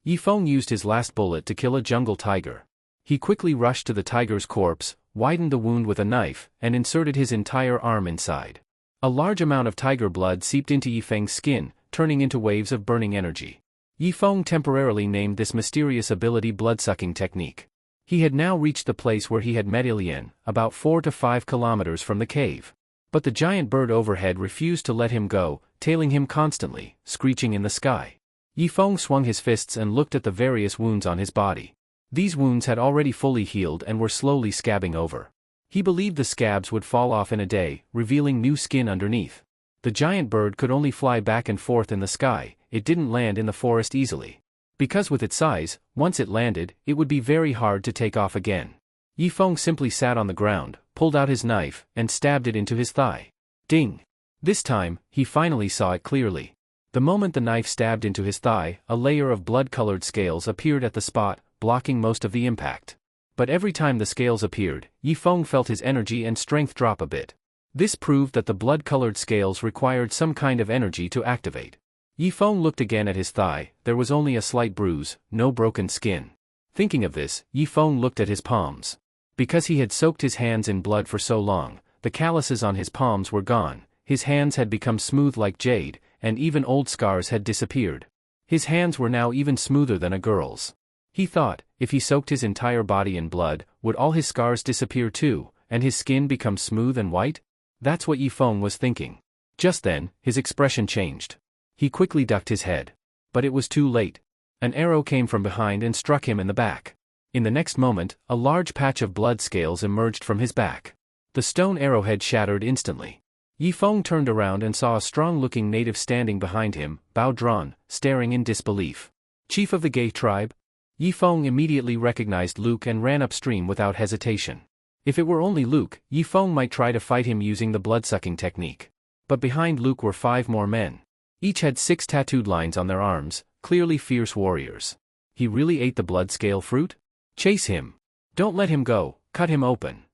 Yifeng used his last bullet to kill a jungle tiger. He quickly rushed to the tiger's corpse, widened the wound with a knife, and inserted his entire arm inside. A large amount of tiger blood seeped into Yifeng's skin, turning into waves of burning energy. Yifeng temporarily named this mysterious ability blood-sucking technique. He had now reached the place where he had met Ilian, about 4 to 5 kilometers from the cave. But the giant bird overhead refused to let him go, tailing him constantly, screeching in the sky. Yifeng swung his fists and looked at the various wounds on his body. These wounds had already fully healed and were slowly scabbing over. He believed the scabs would fall off in a day, revealing new skin underneath. The giant bird could only fly back and forth in the sky, it didn't land in the forest easily. Because with its size, once it landed, it would be very hard to take off again. Yifeng simply sat on the ground, pulled out his knife, and stabbed it into his thigh. Ding! This time, he finally saw it clearly. The moment the knife stabbed into his thigh, a layer of blood-colored scales appeared at the spot, blocking most of the impact. But every time the scales appeared, Yifeng felt his energy and strength drop a bit. This proved that the blood-colored scales required some kind of energy to activate. Yifeng looked again at his thigh, there was only a slight bruise, no broken skin. Thinking of this, Yifeng looked at his palms. Because he had soaked his hands in blood for so long, the calluses on his palms were gone, his hands had become smooth like jade, and even old scars had disappeared. His hands were now even smoother than a girl's. He thought, if he soaked his entire body in blood, would all his scars disappear too, and his skin become smooth and white? That's what Yifeng was thinking. Just then, his expression changed. He quickly ducked his head. But it was too late. An arrow came from behind and struck him in the back. In the next moment, a large patch of blood scales emerged from his back. The stone arrowhead shattered instantly. Yifeng turned around and saw a strong-looking native standing behind him, bow drawn, staring in disbelief. Chief of the Gay tribe? Yifeng immediately recognized Luke and ran upstream without hesitation. If it were only Luke, Yifeng might try to fight him using the blood-sucking technique. But behind Luke were 5 more men. Each had 6 tattooed lines on their arms, clearly fierce warriors. He really ate the blood scale fruit? Chase him. Don't let him go, cut him open.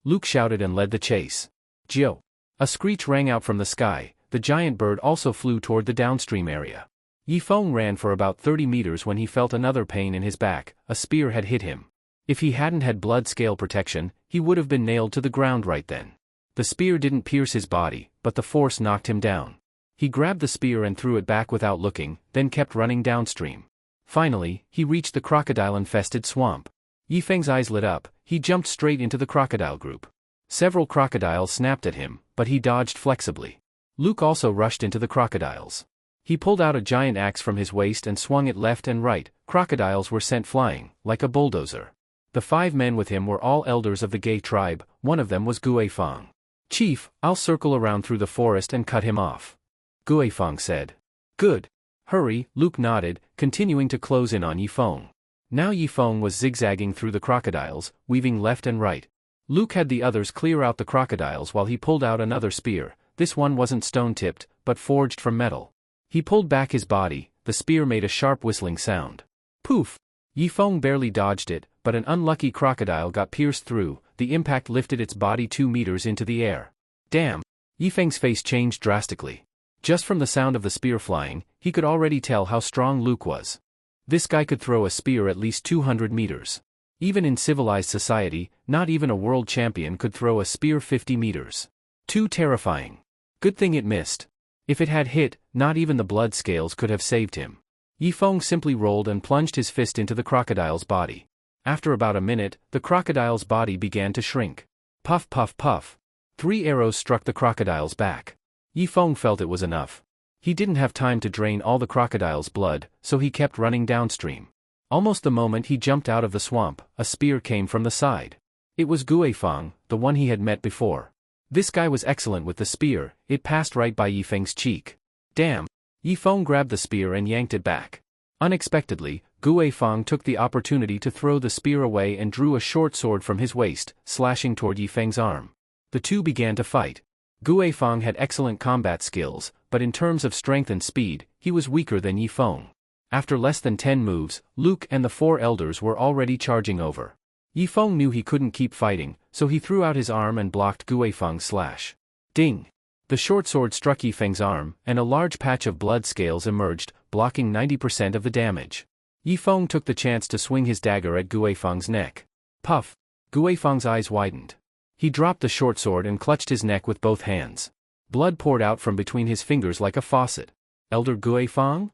Luke shouted and led the chase. Gyo. A screech rang out from the sky. The giant bird also flew toward the downstream area. Yifeng ran for about 30 meters when he felt another pain in his back. A spear had hit him. If he hadn't had blood scale protection, he would have been nailed to the ground right then. The spear didn't pierce his body, but the force knocked him down. He grabbed the spear and threw it back without looking, then kept running downstream. Finally, he reached the crocodile-infested swamp. Yifeng's eyes lit up. He jumped straight into the crocodile group. Several crocodiles snapped at him, but he dodged flexibly. Luke also rushed into the crocodiles. He pulled out a giant axe from his waist and swung it left and right. Crocodiles were sent flying, like a bulldozer. The 5 men with him were all elders of the Gay tribe. One of them was Guifeng. Chief, I'll circle around through the forest and cut him off. Guifeng said. Good. Hurry, Luke nodded, continuing to close in on Yifeng. Now Yifeng was zigzagging through the crocodiles, weaving left and right. Luke had the others clear out the crocodiles while he pulled out another spear. This one wasn't stone-tipped, but forged from metal. He pulled back his body. The spear made a sharp whistling sound. Poof! Yifeng barely dodged it, but an unlucky crocodile got pierced through. The impact lifted its body 2 meters into the air. Damn! Yifeng's face changed drastically. Just from the sound of the spear flying, he could already tell how strong Luke was. This guy could throw a spear at least 200 meters. Even in civilized society, not even a world champion could throw a spear 50 meters. Too terrifying. Good thing it missed. If it had hit, not even the blood scales could have saved him. Yifeng simply rolled and plunged his fist into the crocodile's body. After about a minute, the crocodile's body began to shrink. Puff puff puff. 3 arrows struck the crocodile's back. Yifeng felt it was enough. He didn't have time to drain all the crocodile's blood, so he kept running downstream. Almost the moment he jumped out of the swamp, a spear came from the side. It was Guifeng, the one he had met before. This guy was excellent with the spear. It passed right by Yifeng's cheek. Damn! Yifeng grabbed the spear and yanked it back. Unexpectedly, Guifeng took the opportunity to throw the spear away and drew a short sword from his waist, slashing toward Yifeng's arm. The two began to fight. Guifeng had excellent combat skills, but in terms of strength and speed, he was weaker than Yifeng. After less than 10 moves, Luke and the 4 elders were already charging over. Yifeng knew he couldn't keep fighting, so he threw out his arm and blocked Guifeng's slash. Ding! The short sword struck Yifeng's arm, and a large patch of blood scales emerged, blocking 90% of the damage. Yifeng took the chance to swing his dagger at Guifeng's neck. Puff! Guifeng's eyes widened. He dropped the short sword and clutched his neck with both hands. Blood poured out from between his fingers like a faucet. Elder Guifeng?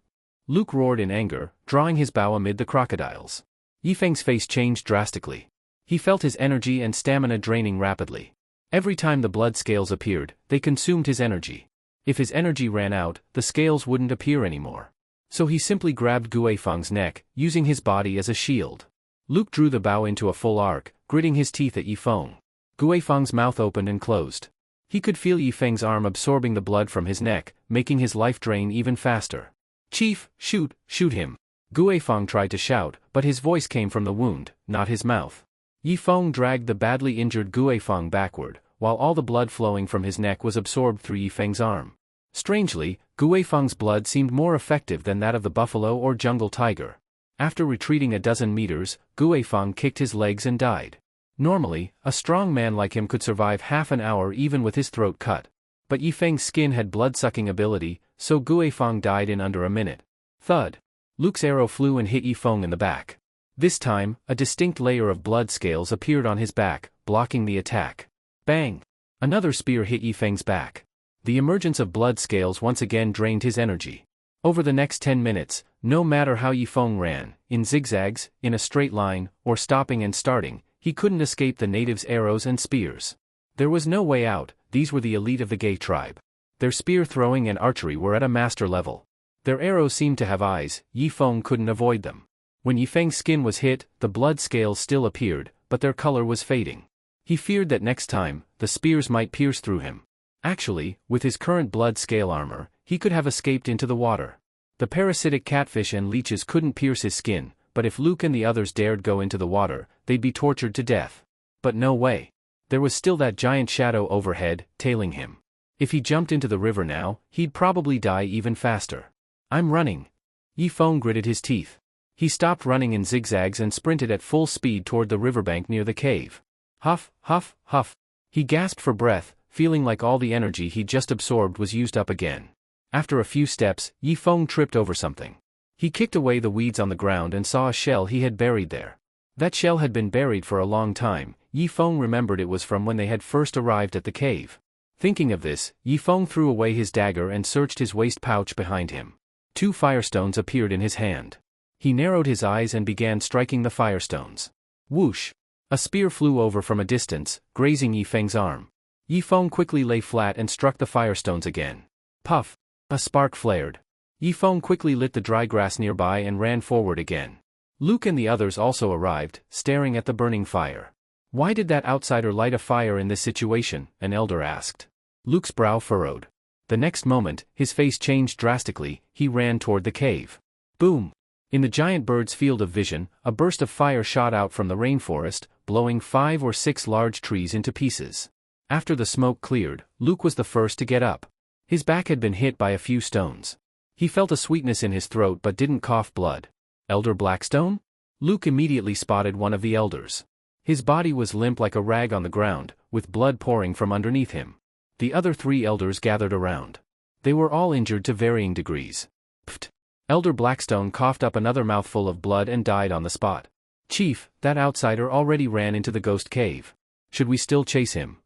Luke roared in anger, drawing his bow amid the crocodiles. Yifeng's face changed drastically. He felt his energy and stamina draining rapidly. Every time the blood scales appeared, they consumed his energy. If his energy ran out, the scales wouldn't appear anymore. So he simply grabbed Guifeng's neck, using his body as a shield. Luke drew the bow into a full arc, gritting his teeth at Yifeng. Guifeng's mouth opened and closed. He could feel Yifeng's arm absorbing the blood from his neck, making his life drain even faster. Chief, shoot him. Guifeng tried to shout, but his voice came from the wound, not his mouth. Yifeng dragged the badly injured Guifeng backward, while all the blood flowing from his neck was absorbed through Yifeng's arm. Strangely, Guifeng's blood seemed more effective than that of the buffalo or jungle tiger. After retreating a dozen meters, Guifeng kicked his legs and died. Normally, a strong man like him could survive half an hour even with his throat cut. But Yifeng's skin had blood-sucking ability, so Guifeng died in under a minute. Thud! Luke's arrow flew and hit Yifeng in the back. This time, a distinct layer of blood scales appeared on his back, blocking the attack. Bang! Another spear hit Yifeng's back. The emergence of blood scales once again drained his energy. Over the next 10 minutes, no matter how Yifeng ran, in zigzags, in a straight line, or stopping and starting, He couldn't escape the natives' arrows and spears. There was no way out. These were the elite of the gay tribe. Their spear throwing and archery were at a master level. Their arrows seemed to have eyes. Yifeng couldn't avoid them. When Yifeng's skin was hit, the blood scales still appeared, but their color was fading. He feared that next time, the spears might pierce through him. Actually, with his current blood scale armor, he could have escaped into the water. The parasitic catfish and leeches couldn't pierce his skin, but if Luke and the others dared go into the water, they'd be tortured to death. But no way. There was still that giant shadow overhead, tailing him. If he jumped into the river now, he'd probably die even faster. I'm running. Yifeng gritted his teeth. He stopped running in zigzags and sprinted at full speed toward the riverbank near the cave. Huff, huff, huff. He gasped for breath, feeling like all the energy he'd just absorbed was used up again. After a few steps, Yifeng tripped over something. He kicked away the weeds on the ground and saw a shell he had buried there. That shell had been buried for a long time. Yifeng remembered it was from when they had first arrived at the cave. Thinking of this, Yifeng threw away his dagger and searched his waist pouch behind him. 2 firestones appeared in his hand. He narrowed his eyes and began striking the firestones. Whoosh! A spear flew over from a distance, grazing Yifeng's arm. Yifeng quickly lay flat and struck the firestones again. Puff! A spark flared. Yifeng quickly lit the dry grass nearby and ran forward again. Luke and the others also arrived, staring at the burning fire. Why did that outsider light a fire in this situation? An elder asked. Luke's brow furrowed. The next moment, his face changed drastically. He ran toward the cave. Boom! In the giant bird's field of vision, a burst of fire shot out from the rainforest, blowing 5 or 6 large trees into pieces. After the smoke cleared, Luke was the first to get up. His back had been hit by a few stones. He felt a sweetness in his throat but didn't cough blood. Elder Blackstone? Luke immediately spotted one of the elders. His body was limp like a rag on the ground, with blood pouring from underneath him. The other 3 elders gathered around. They were all injured to varying degrees. Pfft! Elder Blackstone coughed up another mouthful of blood and died on the spot. Chief, that outsider already ran into the ghost cave. Should we still chase him?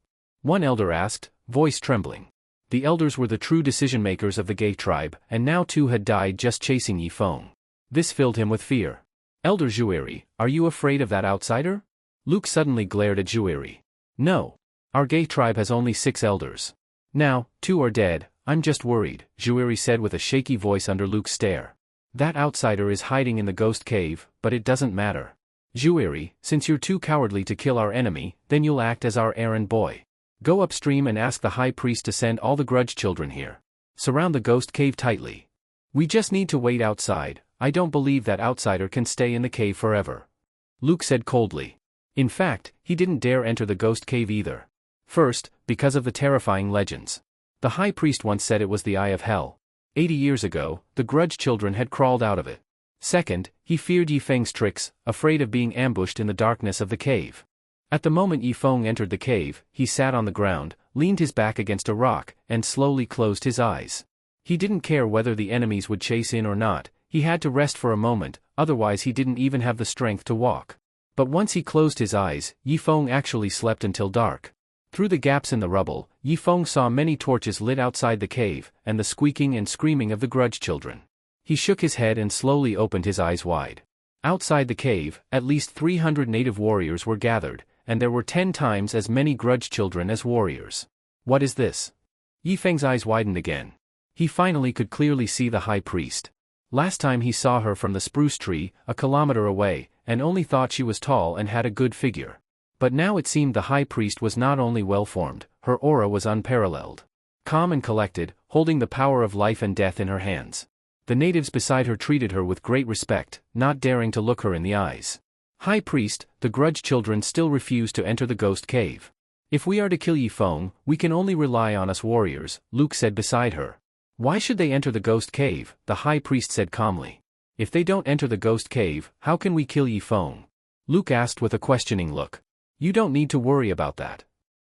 One elder asked, voice trembling. The elders were the true decision-makers of the gay tribe, and now 2 had died just chasing Yifeng. This filled him with fear. Elder Jueri, are you afraid of that outsider? Luke suddenly glared at Jueri. No. Our gay tribe has only 6 elders. Now, 2 are dead. I'm just worried, Jueri said with a shaky voice under Luke's stare. That outsider is hiding in the ghost cave, but it doesn't matter. Jueri, since you're too cowardly to kill our enemy, then you'll act as our errand boy. Go upstream and ask the high priest to send all the grudge children here. Surround the ghost cave tightly. We just need to wait outside. I don't believe that outsider can stay in the cave forever. Luke said coldly. In fact, he didn't dare enter the ghost cave either. First, because of the terrifying legends. The high priest once said it was the eye of hell. 80 years ago, the grudge children had crawled out of it. Second, he feared Yifeng's tricks, afraid of being ambushed in the darkness of the cave. At the moment Yifeng entered the cave, he sat on the ground, leaned his back against a rock, and slowly closed his eyes. He didn't care whether the enemies would chase in or not. He had to rest for a moment, otherwise he didn't even have the strength to walk. But once he closed his eyes, Yifeng actually slept until dark. Through the gaps in the rubble, Yifeng saw many torches lit outside the cave, and the squeaking and screaming of the grudge children. He shook his head and slowly opened his eyes wide. Outside the cave, at least 300 native warriors were gathered, and there were 10 times as many grudge children as warriors. What is this? Yifeng's eyes widened again. He finally could clearly see the high priest. Last time he saw her from the spruce tree, a kilometer away, and only thought she was tall and had a good figure. But now it seemed the high priest was not only well-formed, her aura was unparalleled. Calm and collected, holding the power of life and death in her hands. The natives beside her treated her with great respect, not daring to look her in the eyes. High priest, the grudge children still refuse to enter the ghost cave. If we are to kill Yifeng, we can only rely on us warriors, Luke said beside her. Why should they enter the ghost cave? The high priest said calmly. If they don't enter the ghost cave, how can we kill Yifeng? Luke asked with a questioning look. You don't need to worry about that.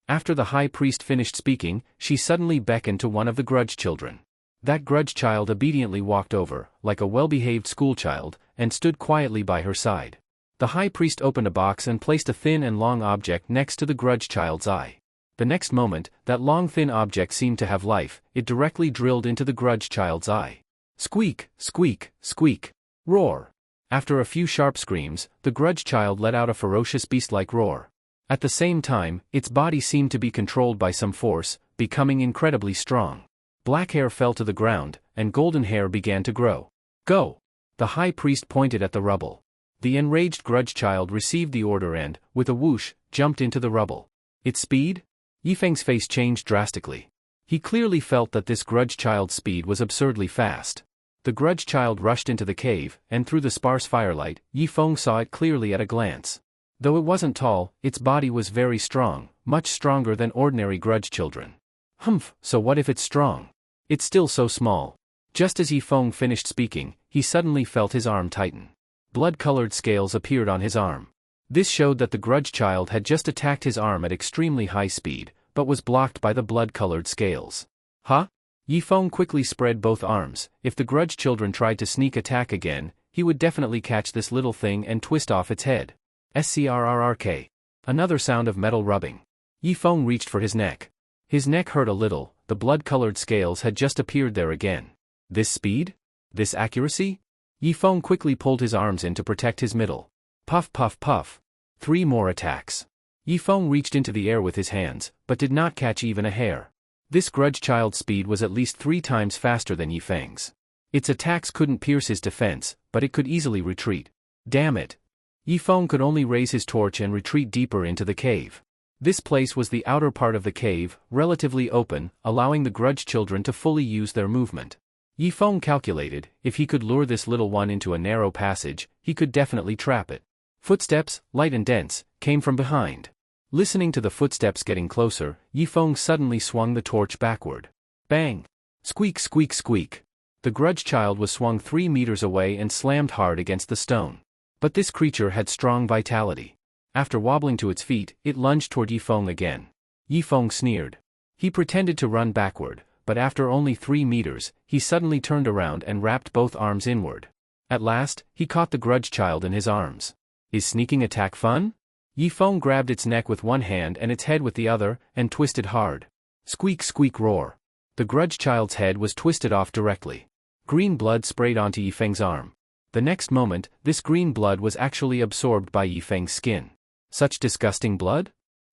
After the high priest finished speaking, she suddenly beckoned to one of the grudge children. That grudge child obediently walked over, like a well-behaved schoolchild, and stood quietly by her side. The high priest opened a box and placed a thin and long object next to the grudge child's eye. The next moment, that long thin object seemed to have life. It directly drilled into the grudge child's eye. Squeak, squeak, squeak. Roar. After a few sharp screams, the grudge child let out a ferocious beast-like roar. At the same time, its body seemed to be controlled by some force, becoming incredibly strong. Black hair fell to the ground, and golden hair began to grow. Go! The high priest pointed at the rubble. The enraged grudge child received the order and, with a whoosh, jumped into the rubble. Its speed? Yifeng's face changed drastically. He clearly felt that this grudge child's speed was absurdly fast. The grudge child rushed into the cave, and through the sparse firelight, Yifeng saw it clearly at a glance. Though it wasn't tall, its body was very strong, much stronger than ordinary grudge children. Humph, so what if it's strong? It's still so small. Just as Yifeng finished speaking, he suddenly felt his arm tighten. Blood-colored scales appeared on his arm. This showed that the grudge child had just attacked his arm at extremely high speed, but was blocked by the blood-colored scales. Huh? Yifeng quickly spread both arms. If the grudge children tried to sneak attack again, he would definitely catch this little thing and twist off its head. Scrrrk. Another sound of metal rubbing. Yifeng reached for his neck. His neck hurt a little, the blood-colored scales had just appeared there again. This speed? This accuracy? Yifeng quickly pulled his arms in to protect his middle. Puff puff puff. 3 more attacks. Yifeng reached into the air with his hands, but did not catch even a hair. This grudge child's speed was at least 3 times faster than Yifeng's. Its attacks couldn't pierce his defense, but it could easily retreat. Damn it! Yifeng could only raise his torch and retreat deeper into the cave. This place was the outer part of the cave, relatively open, allowing the grudge children to fully use their movement. Yifeng calculated, if he could lure this little one into a narrow passage, he could definitely trap it. Footsteps, light and dense, came from behind. Listening to the footsteps getting closer, Yifeng suddenly swung the torch backward. Bang! Squeak squeak squeak. The grudge child was swung 3 meters away and slammed hard against the stone. But this creature had strong vitality. After wobbling to its feet, it lunged toward Yifeng again. Yifeng sneered. He pretended to run backward, but after only 3 meters, he suddenly turned around and wrapped both arms inward. At last, he caught the grudge child in his arms. Is sneaking attack fun? Yifeng grabbed its neck with one hand and its head with the other, and twisted hard. Squeak squeak roar. The grudge child's head was twisted off directly. Green blood sprayed onto Yifeng's arm. The next moment, this green blood was actually absorbed by Yifeng's skin. Such disgusting blood?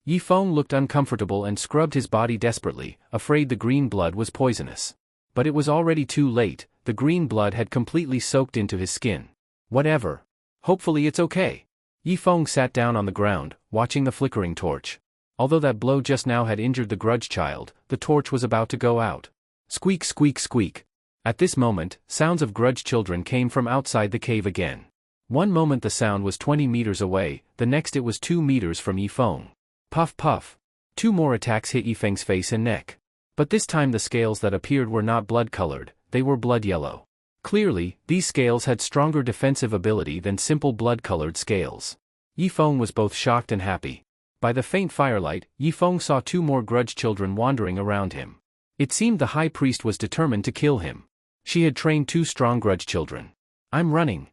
Yifeng looked uncomfortable and scrubbed his body desperately, afraid the green blood was poisonous. But it was already too late, the green blood had completely soaked into his skin. Whatever. Hopefully it's okay. Yifeng sat down on the ground, watching the flickering torch. Although that blow just now had injured the grudge child, the torch was about to go out. Squeak squeak squeak. At this moment, sounds of grudge children came from outside the cave again. One moment the sound was 20 meters away, the next it was 2 meters from Yifeng. Puff puff. 2 more attacks hit Yifeng's face and neck. But this time the scales that appeared were not blood-colored, they were blood-yellow. Clearly, these scales had stronger defensive ability than simple blood-colored scales. Yifeng was both shocked and happy. By the faint firelight, Yifeng saw 2 more grudge children wandering around him. It seemed the high priest was determined to kill him. She had trained 2 strong grudge children. I'm running.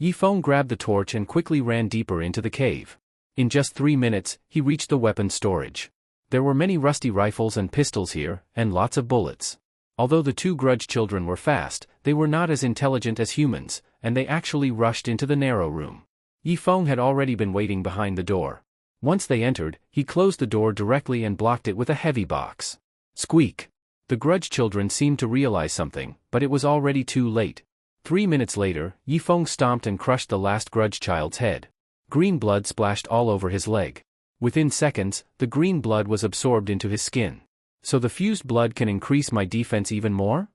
Yifeng grabbed the torch and quickly ran deeper into the cave. In just 3 minutes, he reached the weapons storage. There were many rusty rifles and pistols here, and lots of bullets. Although the 2 grudge children were fast, they were not as intelligent as humans, and they actually rushed into the narrow room. Yifeng had already been waiting behind the door. Once they entered, he closed the door directly and blocked it with a heavy box. Squeak! The grudge children seemed to realize something, but it was already too late. 3 minutes later, Yifeng stomped and crushed the last grudge child's head. Green blood splashed all over his leg. Within seconds, the green blood was absorbed into his skin. So the fused blood can increase my defense even more?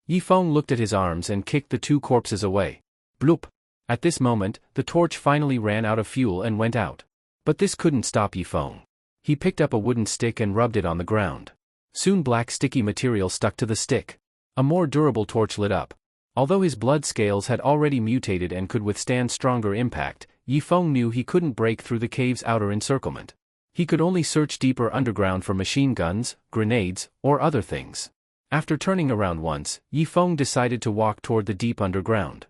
Yifeng looked at his arms and kicked the 2 corpses away. Bloop! At this moment, the torch finally ran out of fuel and went out. But this couldn't stop Yifeng. He picked up a wooden stick and rubbed it on the ground. Soon black sticky material stuck to the stick. A more durable torch lit up. Although his blood scales had already mutated and could withstand stronger impact, Yifeng knew he couldn't break through the cave's outer encirclement. He could only search deeper underground for machine guns, grenades, or other things. After turning around once, Yifeng decided to walk toward the deep underground.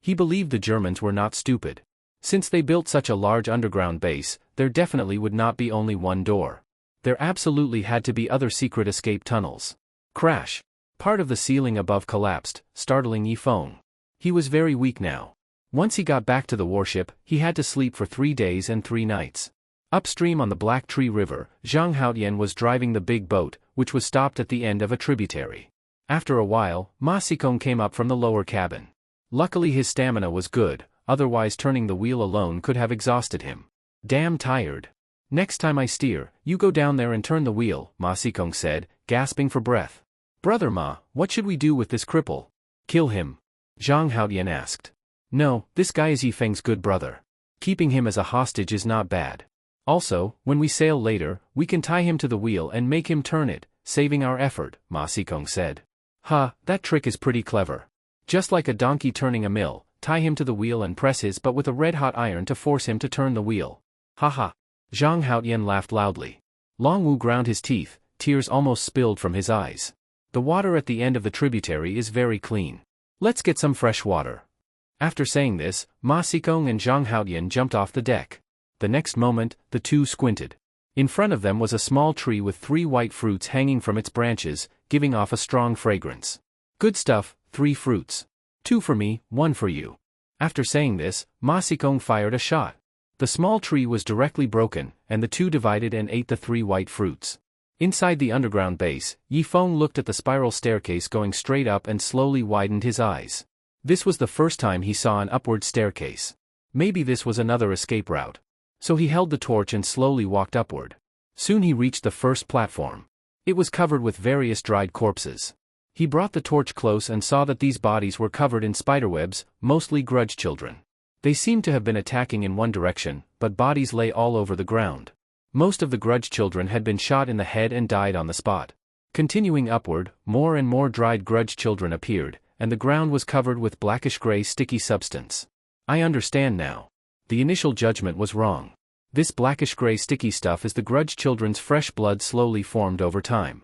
He believed the Germans were not stupid. Since they built such a large underground base, there definitely would not be only one door. There absolutely had to be other secret escape tunnels. Crash! Part of the ceiling above collapsed, startling Yifeng. He was very weak now. Once he got back to the warship, he had to sleep for 3 days and 3 nights. Upstream on the Black Tree River, Zhang Haotian was driving the big boat, which was stopped at the end of a tributary. After a while, Ma Xikong came up from the lower cabin. Luckily his stamina was good, otherwise turning the wheel alone could have exhausted him. Damn tired. Next time I steer, you go down there and turn the wheel, Ma Xikong said, gasping for breath. Brother Ma, what should we do with this cripple? Kill him? Zhang Haotian asked. No, this guy is Yifeng's good brother. Keeping him as a hostage is not bad. Also, when we sail later, we can tie him to the wheel and make him turn it, saving our effort, Ma Xikong said. That trick is pretty clever. Just like a donkey turning a mill, tie him to the wheel and press his butt with a red-hot iron to force him to turn the wheel. Haha. Zhang Haotian laughed loudly. Long Wu ground his teeth, tears almost spilled from his eyes. The water at the end of the tributary is very clean. Let's get some fresh water. After saying this, Ma Xikong and Zhang Haotian jumped off the deck. The next moment, the two squinted. In front of them was a small tree with 3 white fruits hanging from its branches, giving off a strong fragrance. Good stuff, 3 fruits. 2 for me, 1 for you. After saying this, Ma Xikong fired a shot. The small tree was directly broken, and the two divided and ate the 3 white fruits. Inside the underground base, Yifeng looked at the spiral staircase going straight up and slowly widened his eyes. This was the first time he saw an upward staircase. Maybe this was another escape route. So he held the torch and slowly walked upward. Soon he reached the first platform. It was covered with various dried corpses. He brought the torch close and saw that these bodies were covered in spiderwebs, mostly grudge children. They seemed to have been attacking in one direction, but bodies lay all over the ground. Most of the grudge children had been shot in the head and died on the spot. Continuing upward, more and more dried grudge children appeared, and the ground was covered with blackish-gray sticky substance. I understand now. The initial judgment was wrong. This blackish-gray sticky stuff is the grudge children's fresh blood slowly formed over time.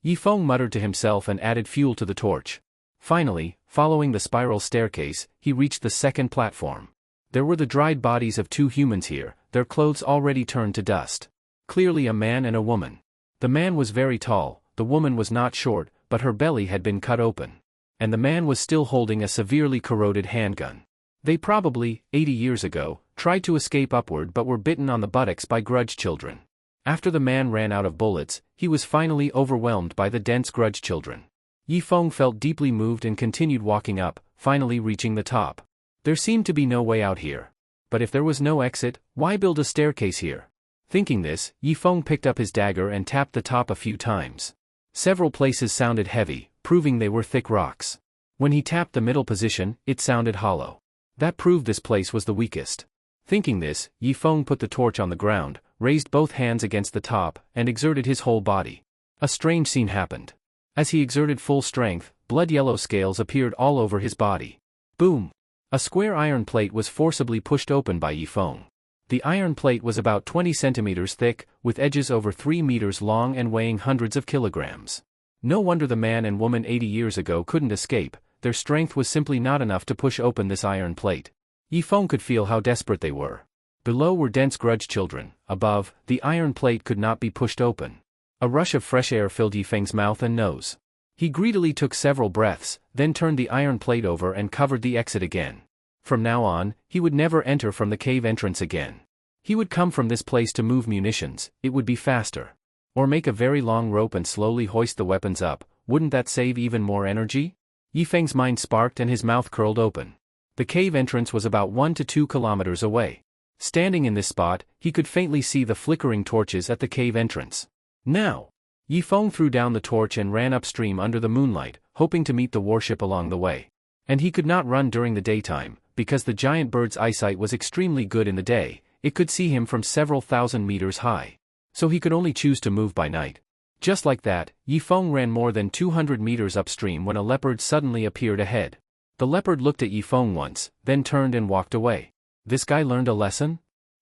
Yifeng muttered to himself and added fuel to the torch. Finally, following the spiral staircase, he reached the second platform. There were the dried bodies of 2 humans here, their clothes already turned to dust. Clearly a man and a woman. The man was very tall, the woman was not short, but her belly had been cut open. And the man was still holding a severely corroded handgun. They probably, 80 years ago, tried to escape upward but were bitten on the buttocks by grudge children. After the man ran out of bullets, he was finally overwhelmed by the dense grudge children. Yifeng felt deeply moved and continued walking up, finally reaching the top. There seemed to be no way out here. But if there was no exit, why build a staircase here? Thinking this, Yifeng picked up his dagger and tapped the top a few times. Several places sounded heavy, proving they were thick rocks. When he tapped the middle position, it sounded hollow. That proved this place was the weakest. Thinking this, Yifeng put the torch on the ground, raised both hands against the top, and exerted his whole body. A strange scene happened. As he exerted full strength, blood-yellow scales appeared all over his body. Boom! A square iron plate was forcibly pushed open by Yifeng. The iron plate was about 20 centimeters thick, with edges over 3 meters long and weighing hundreds of kilograms. No wonder the man and woman 80 years ago couldn't escape, their strength was simply not enough to push open this iron plate. Yifeng could feel how desperate they were. Below were dense grudge children, above, the iron plate could not be pushed open. A rush of fresh air filled Yifeng's mouth and nose. He greedily took several breaths, then turned the iron plate over and covered the exit again. From now on, he would never enter from the cave entrance again. He would come from this place to move munitions, it would be faster. Or make a very long rope and slowly hoist the weapons up, wouldn't that save even more energy? Yifeng's mind sparked and his mouth curled open. The cave entrance was about 1 to 2 kilometers away. Standing in this spot, he could faintly see the flickering torches at the cave entrance. Now! Yifeng threw down the torch and ran upstream under the moonlight, hoping to meet the warship along the way. And he could not run during the daytime, because the giant bird's eyesight was extremely good in the day, it could see him from several thousand meters high. So he could only choose to move by night. Just like that, Yifeng ran more than 200 meters upstream when a leopard suddenly appeared ahead. The leopard looked at Yifeng once, then turned and walked away. This guy learned a lesson?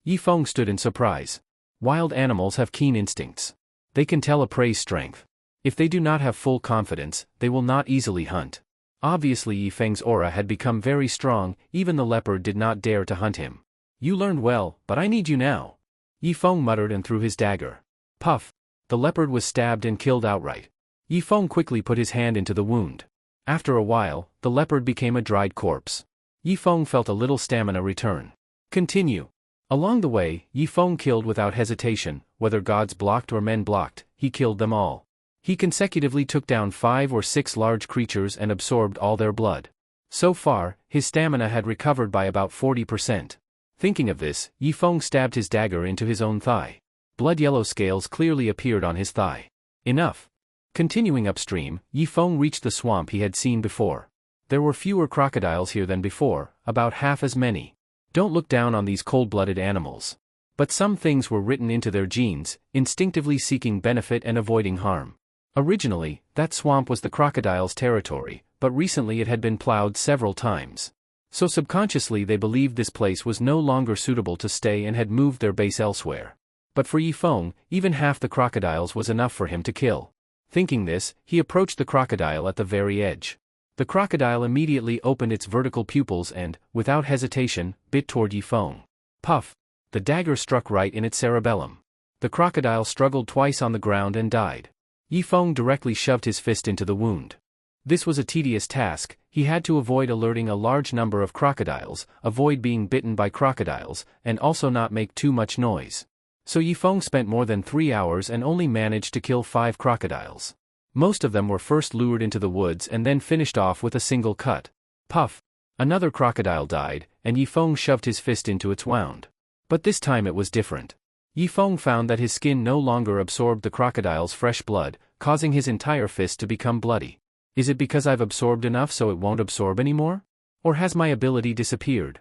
Yifeng stood in surprise. Wild animals have keen instincts. They can tell a prey's strength. If they do not have full confidence, they will not easily hunt. Obviously Yifeng's aura had become very strong, even the leopard did not dare to hunt him. You learned well, but I need you now. Yifeng muttered and threw his dagger. Puff! The leopard was stabbed and killed outright. Yifeng quickly put his hand into the wound. After a while, the leopard became a dried corpse. Yifeng felt a little stamina return. Continue. Along the way, Yifeng killed without hesitation, whether gods blocked or men blocked, he killed them all. He consecutively took down 5 or 6 large creatures and absorbed all their blood. So far, his stamina had recovered by about 40%. Thinking of this, Yifeng stabbed his dagger into his own thigh. Blood-yellow scales clearly appeared on his thigh. Enough. Continuing upstream, Yifeng reached the swamp he had seen before. There were fewer crocodiles here than before, about half as many. Don't look down on these cold-blooded animals. But some things were written into their genes, instinctively seeking benefit and avoiding harm. Originally, that swamp was the crocodile's territory, but recently it had been plowed several times. So subconsciously they believed this place was no longer suitable to stay and had moved their base elsewhere. But for Yifeng, even half the crocodiles was enough for him to kill. Thinking this, he approached the crocodile at the very edge. The crocodile immediately opened its vertical pupils and, without hesitation, bit toward Yifeng. Puff! The dagger struck right in its cerebellum. The crocodile struggled twice on the ground and died. Yifeng directly shoved his fist into the wound. This was a tedious task. He had to avoid alerting a large number of crocodiles, avoid being bitten by crocodiles, and also not make too much noise. So Yifeng spent more than 3 hours and only managed to kill 5 crocodiles. Most of them were first lured into the woods and then finished off with a single cut. Puff! Another crocodile died, and Yifeng shoved his fist into its wound. But this time it was different. Yifeng found that his skin no longer absorbed the crocodile's fresh blood, causing his entire fist to become bloody. Is it because I've absorbed enough so it won't absorb anymore? Or has my ability disappeared?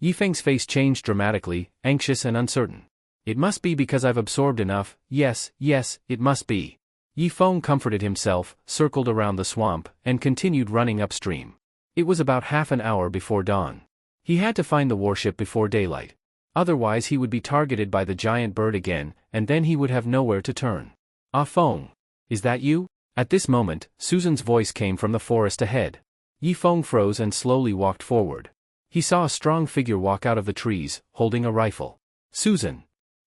Yifeng's face changed dramatically, anxious and uncertain. It must be because I've absorbed enough. Yes, it must be. Yifeng comforted himself, circled around the swamp, and continued running upstream. It was about half an hour before dawn. He had to find the warship before daylight. Otherwise he would be targeted by the giant bird again, and then he would have nowhere to turn. Ah Feng! Is that you? At this moment, Susan's voice came from the forest ahead. Yifeng froze and slowly walked forward. He saw a strong figure walk out of the trees, holding a rifle. Susan!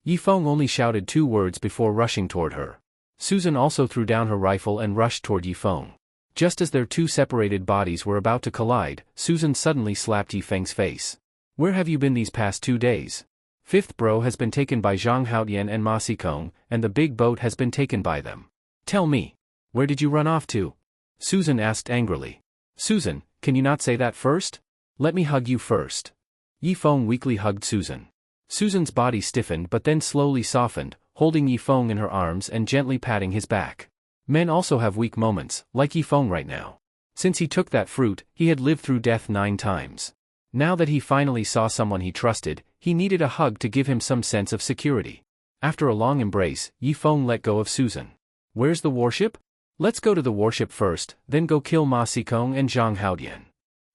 Yifeng only shouted 2 words before rushing toward her. Susan also threw down her rifle and rushed toward Yifeng. Just as their 2 separated bodies were about to collide, Susan suddenly slapped Yifeng's face. Where have you been these past 2 days? 5th bro has been taken by Zhang Haotian and Ma Xikong, and the big boat has been taken by them. Tell me, where did you run off to? Susan asked angrily. Susan, can you not say that first? Let me hug you first. Yifeng weakly hugged Susan. Susan's body stiffened but then slowly softened, holding Yifeng in her arms and gently patting his back. Men also have weak moments, like Yifeng right now. Since he took that fruit, he had lived through death 9 times. Now that he finally saw someone he trusted, he needed a hug to give him some sense of security. After a long embrace, Yifeng let go of Susan. Where's the warship? Let's go to the warship first, then go kill Ma Xikong and Zhang Haotian.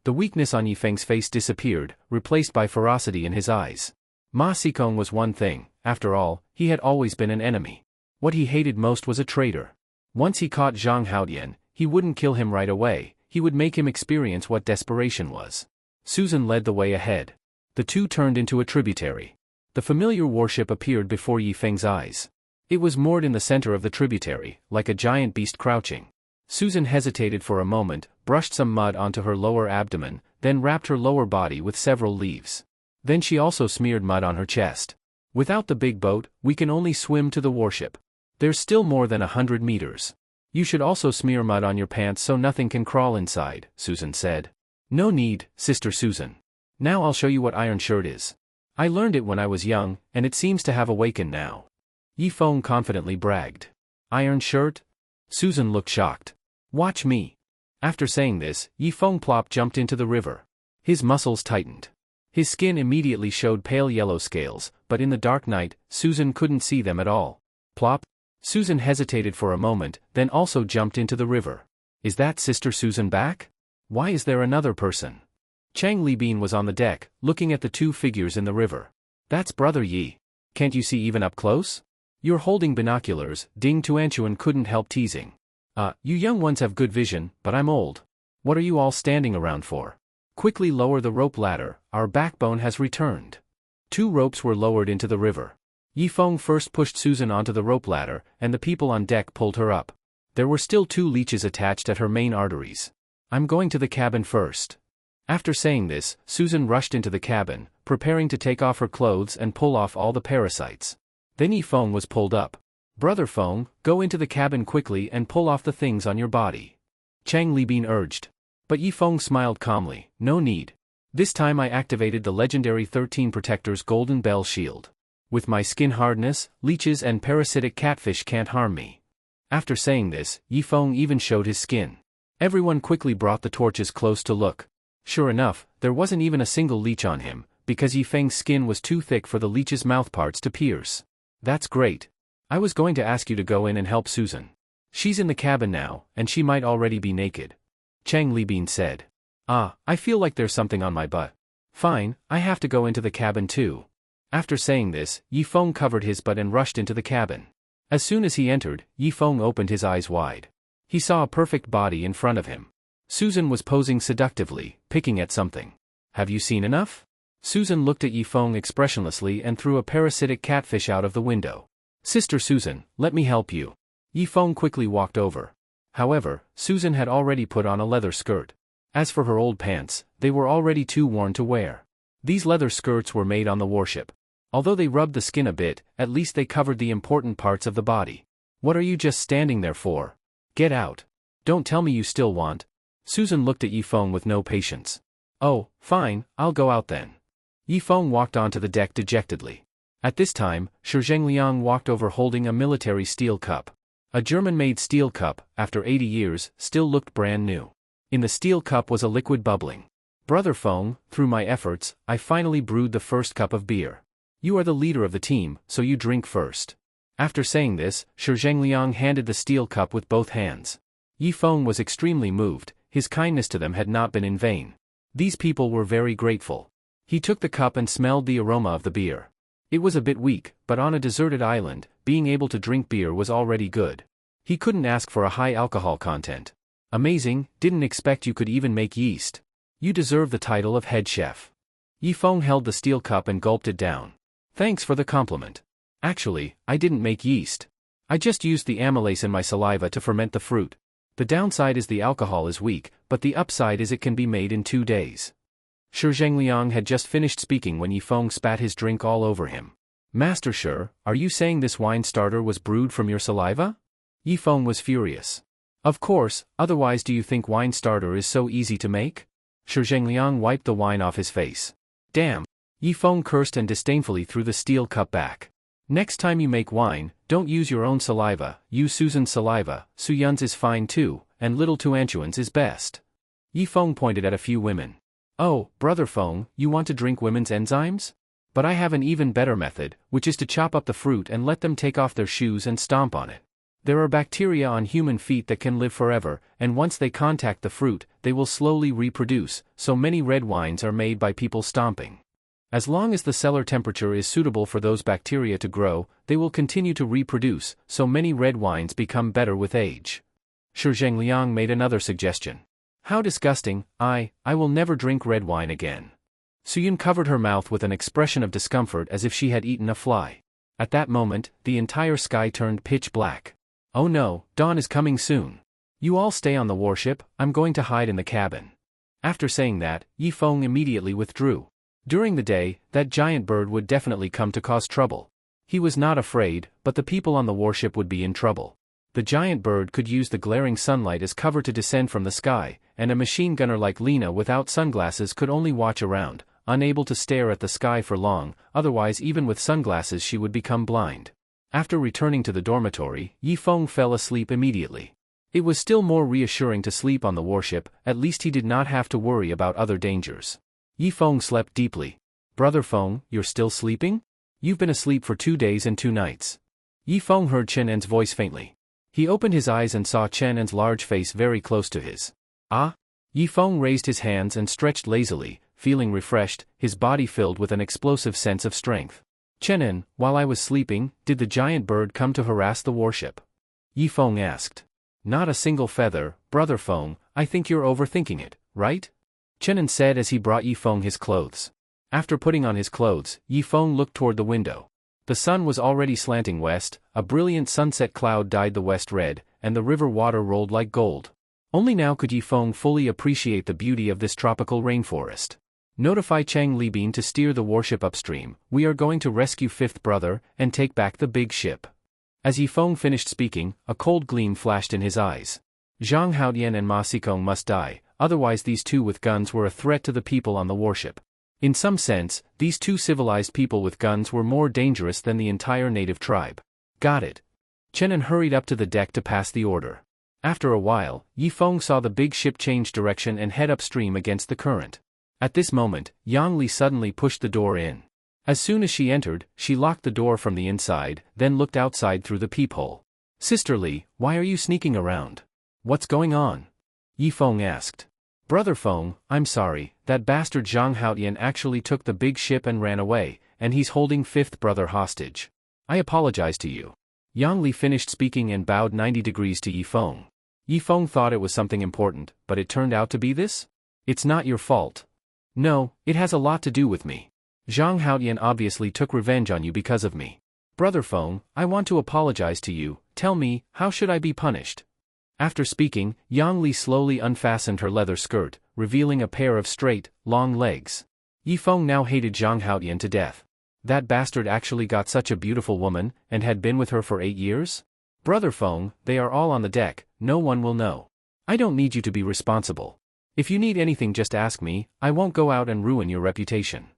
The weakness on Yifeng's face disappeared, replaced by ferocity in his eyes. Ma Xikong was one thing. After all, he had always been an enemy. What he hated most was a traitor. Once he caught Zhang Haotian, he wouldn't kill him right away, he would make him experience what desperation was. Susan led the way ahead. The 2 turned into a tributary. The familiar warship appeared before Yifeng's eyes. It was moored in the center of the tributary, like a giant beast crouching. Susan hesitated for a moment, brushed some mud onto her lower abdomen, then wrapped her lower body with several leaves. Then she also smeared mud on her chest. Without the big boat, we can only swim to the warship. There's still more than 100 meters. You should also smear mud on your pants so nothing can crawl inside, Susan said. No need, Sister Susan. Now I'll show you what iron shirt is. I learned it when I was young, and it seems to have awakened now. Yifeng confidently bragged. Iron shirt? Susan looked shocked. Watch me. After saying this, Yifeng plop jumped into the river. His muscles tightened. His skin immediately showed pale yellow scales, but in the dark night, Susan couldn't see them at all. Plop. Susan hesitated for a moment, then also jumped into the river. Is that Sister Susan back? Why is there another person? Chang Libin was on the deck, looking at the 2 figures in the river. That's Brother Yi. Can't you see even up close? You're holding binoculars, Ding Tuanchuan couldn't help teasing. You young ones have good vision, but I'm old. What are you all standing around for? Quickly lower the rope ladder, our backbone has returned. 2 ropes were lowered into the river. Yifeng first pushed Susan onto the rope ladder, and the people on deck pulled her up. There were still 2 leeches attached at her main arteries. I'm going to the cabin first. After saying this, Susan rushed into the cabin, preparing to take off her clothes and pull off all the parasites. Then Eong was pulled up. Brother Feng, go into the cabin quickly and pull off the things on your body. Chang Libin urged. But Eong smiled calmly, no need. This time I activated the legendary 13 Protector's Golden Bell Shield. With my skin hardness, leeches and parasitic catfish can't harm me. After saying this, Eong even showed his skin. Everyone quickly brought the torches close to look. Sure enough, there wasn't even a single leech on him, because Yifeng's skin was too thick for the leech's mouthparts to pierce. That's great. I was going to ask you to go in and help Susan. She's in the cabin now, and she might already be naked. Chang Libin said. I feel like there's something on my butt. Fine, I have to go into the cabin too. After saying this, Yifeng covered his butt and rushed into the cabin. As soon as he entered, Yifeng opened his eyes wide. He saw a perfect body in front of him. Susan was posing seductively, picking at something. Have you seen enough? Susan looked at Yifeng expressionlessly and threw a parasitic catfish out of the window. Sister Susan, let me help you. Yifeng quickly walked over. However, Susan had already put on a leather skirt. As for her old pants, they were already too worn to wear. These leather skirts were made on the warship. Although they rubbed the skin a bit, at least they covered the important parts of the body. What are you just standing there for? Get out. Don't tell me you still want. Susan looked at Yifeng with no patience. Oh, fine, I'll go out then. Yifeng walked onto the deck dejectedly. At this time, Shi Zhengliang walked over holding a military steel cup. A German-made steel cup, after 80 years, still looked brand new. In the steel cup was a liquid bubbling. Brother Feng, through my efforts, I finally brewed the first cup of beer. You are the leader of the team, so you drink first. After saying this, Shi Zhengliang handed the steel cup with both hands. Yifeng was extremely moved. His kindness to them had not been in vain. These people were very grateful. He took the cup and smelled the aroma of the beer. It was a bit weak, but on a deserted island, being able to drink beer was already good. He couldn't ask for a high alcohol content. Amazing, didn't expect you could even make yeast. You deserve the title of head chef. Yifeng held the steel cup and gulped it down. Thanks for the compliment. Actually, I didn't make yeast. I just used the amylase in my saliva to ferment the fruit. The downside is the alcohol is weak, but the upside is it can be made in 2 days. Shi Zhengliang had just finished speaking when Yifeng spat his drink all over him. Master Shi, are you saying this wine starter was brewed from your saliva? Yifeng was furious. Of course, otherwise do you think wine starter is so easy to make? Shi Zhengliang wiped the wine off his face. Damn! Yifeng cursed and disdainfully threw the steel cup back. Next time you make wine, don't use your own saliva, use Susan's saliva. Suyun's is fine too, and little Tuanchuan's is best. Yifeng pointed at a few women. Oh, Brother Feng, you want to drink women's enzymes? But I have an even better method, which is to chop up the fruit and let them take off their shoes and stomp on it. There are bacteria on human feet that can live forever, and once they contact the fruit, they will slowly reproduce, so many red wines are made by people stomping. As long as the cellar temperature is suitable for those bacteria to grow, they will continue to reproduce, so many red wines become better with age. Shi Zhengliang made another suggestion. How disgusting, I will never drink red wine again. Suyun covered her mouth with an expression of discomfort as if she had eaten a fly. At that moment, the entire sky turned pitch black. Oh no, dawn is coming soon. You all stay on the warship, I'm going to hide in the cabin. After saying that, Yifeng immediately withdrew. During the day, that giant bird would definitely come to cause trouble. He was not afraid, but the people on the warship would be in trouble. The giant bird could use the glaring sunlight as cover to descend from the sky, and a machine gunner like Lena without sunglasses could only watch around, unable to stare at the sky for long, otherwise even with sunglasses she would become blind. After returning to the dormitory, Yifeng fell asleep immediately. It was still more reassuring to sleep on the warship, at least he did not have to worry about other dangers. Yifeng slept deeply. Brother Feng, you're still sleeping? You've been asleep for 2 days and 2 nights. Yifeng heard Chen En's voice faintly. He opened his eyes and saw Chen En's large face very close to his. Ah? Yifeng raised his hands and stretched lazily, feeling refreshed, his body filled with an explosive sense of strength. Chen En, while I was sleeping, did the giant bird come to harass the warship? Yifeng asked. Not a single feather, Brother Feng, I think you're overthinking it, right? Chen En said as he brought Yifeng his clothes. After putting on his clothes, Yifeng looked toward the window. The sun was already slanting west, a brilliant sunset cloud dyed the west red, and the river water rolled like gold. Only now could Yi Feng fully appreciate the beauty of this tropical rainforest. Notify Chang Libin to steer the warship upstream. We are going to rescue fifth brother and take back the big ship. As Yi Feng finished speaking, a cold gleam flashed in his eyes. Zhang Haotian and Ma Xikong must die, otherwise these two with guns were a threat to the people on the warship. In some sense, these two civilized people with guns were more dangerous than the entire native tribe. Got it. Chenin hurried up to the deck to pass the order. After a while, Yi Feng saw the big ship change direction and head upstream against the current. At this moment, Yang Li suddenly pushed the door in. As soon as she entered, she locked the door from the inside, then looked outside through the peephole. Sister Li, why are you sneaking around? What's going on? Yi Feng asked. Brother Feng, I'm sorry, that bastard Zhang Haotian actually took the big ship and ran away, and he's holding fifth brother hostage. I apologize to you. Yang Li finished speaking and bowed 90 degrees to Yi Feng. Yi Feng thought it was something important, but it turned out to be this? It's not your fault. No, it has a lot to do with me. Zhang Haotian obviously took revenge on you because of me. Brother Feng, I want to apologize to you. Tell me, how should I be punished? After speaking, Yang Li slowly unfastened her leather skirt, revealing a pair of straight, long legs. Yi Feng now hated Zhang Haotian to death. That bastard actually got such a beautiful woman, and had been with her for 8 years? Brother Feng, they are all on the deck, no one will know. I don't need you to be responsible. If you need anything just ask me, I won't go out and ruin your reputation.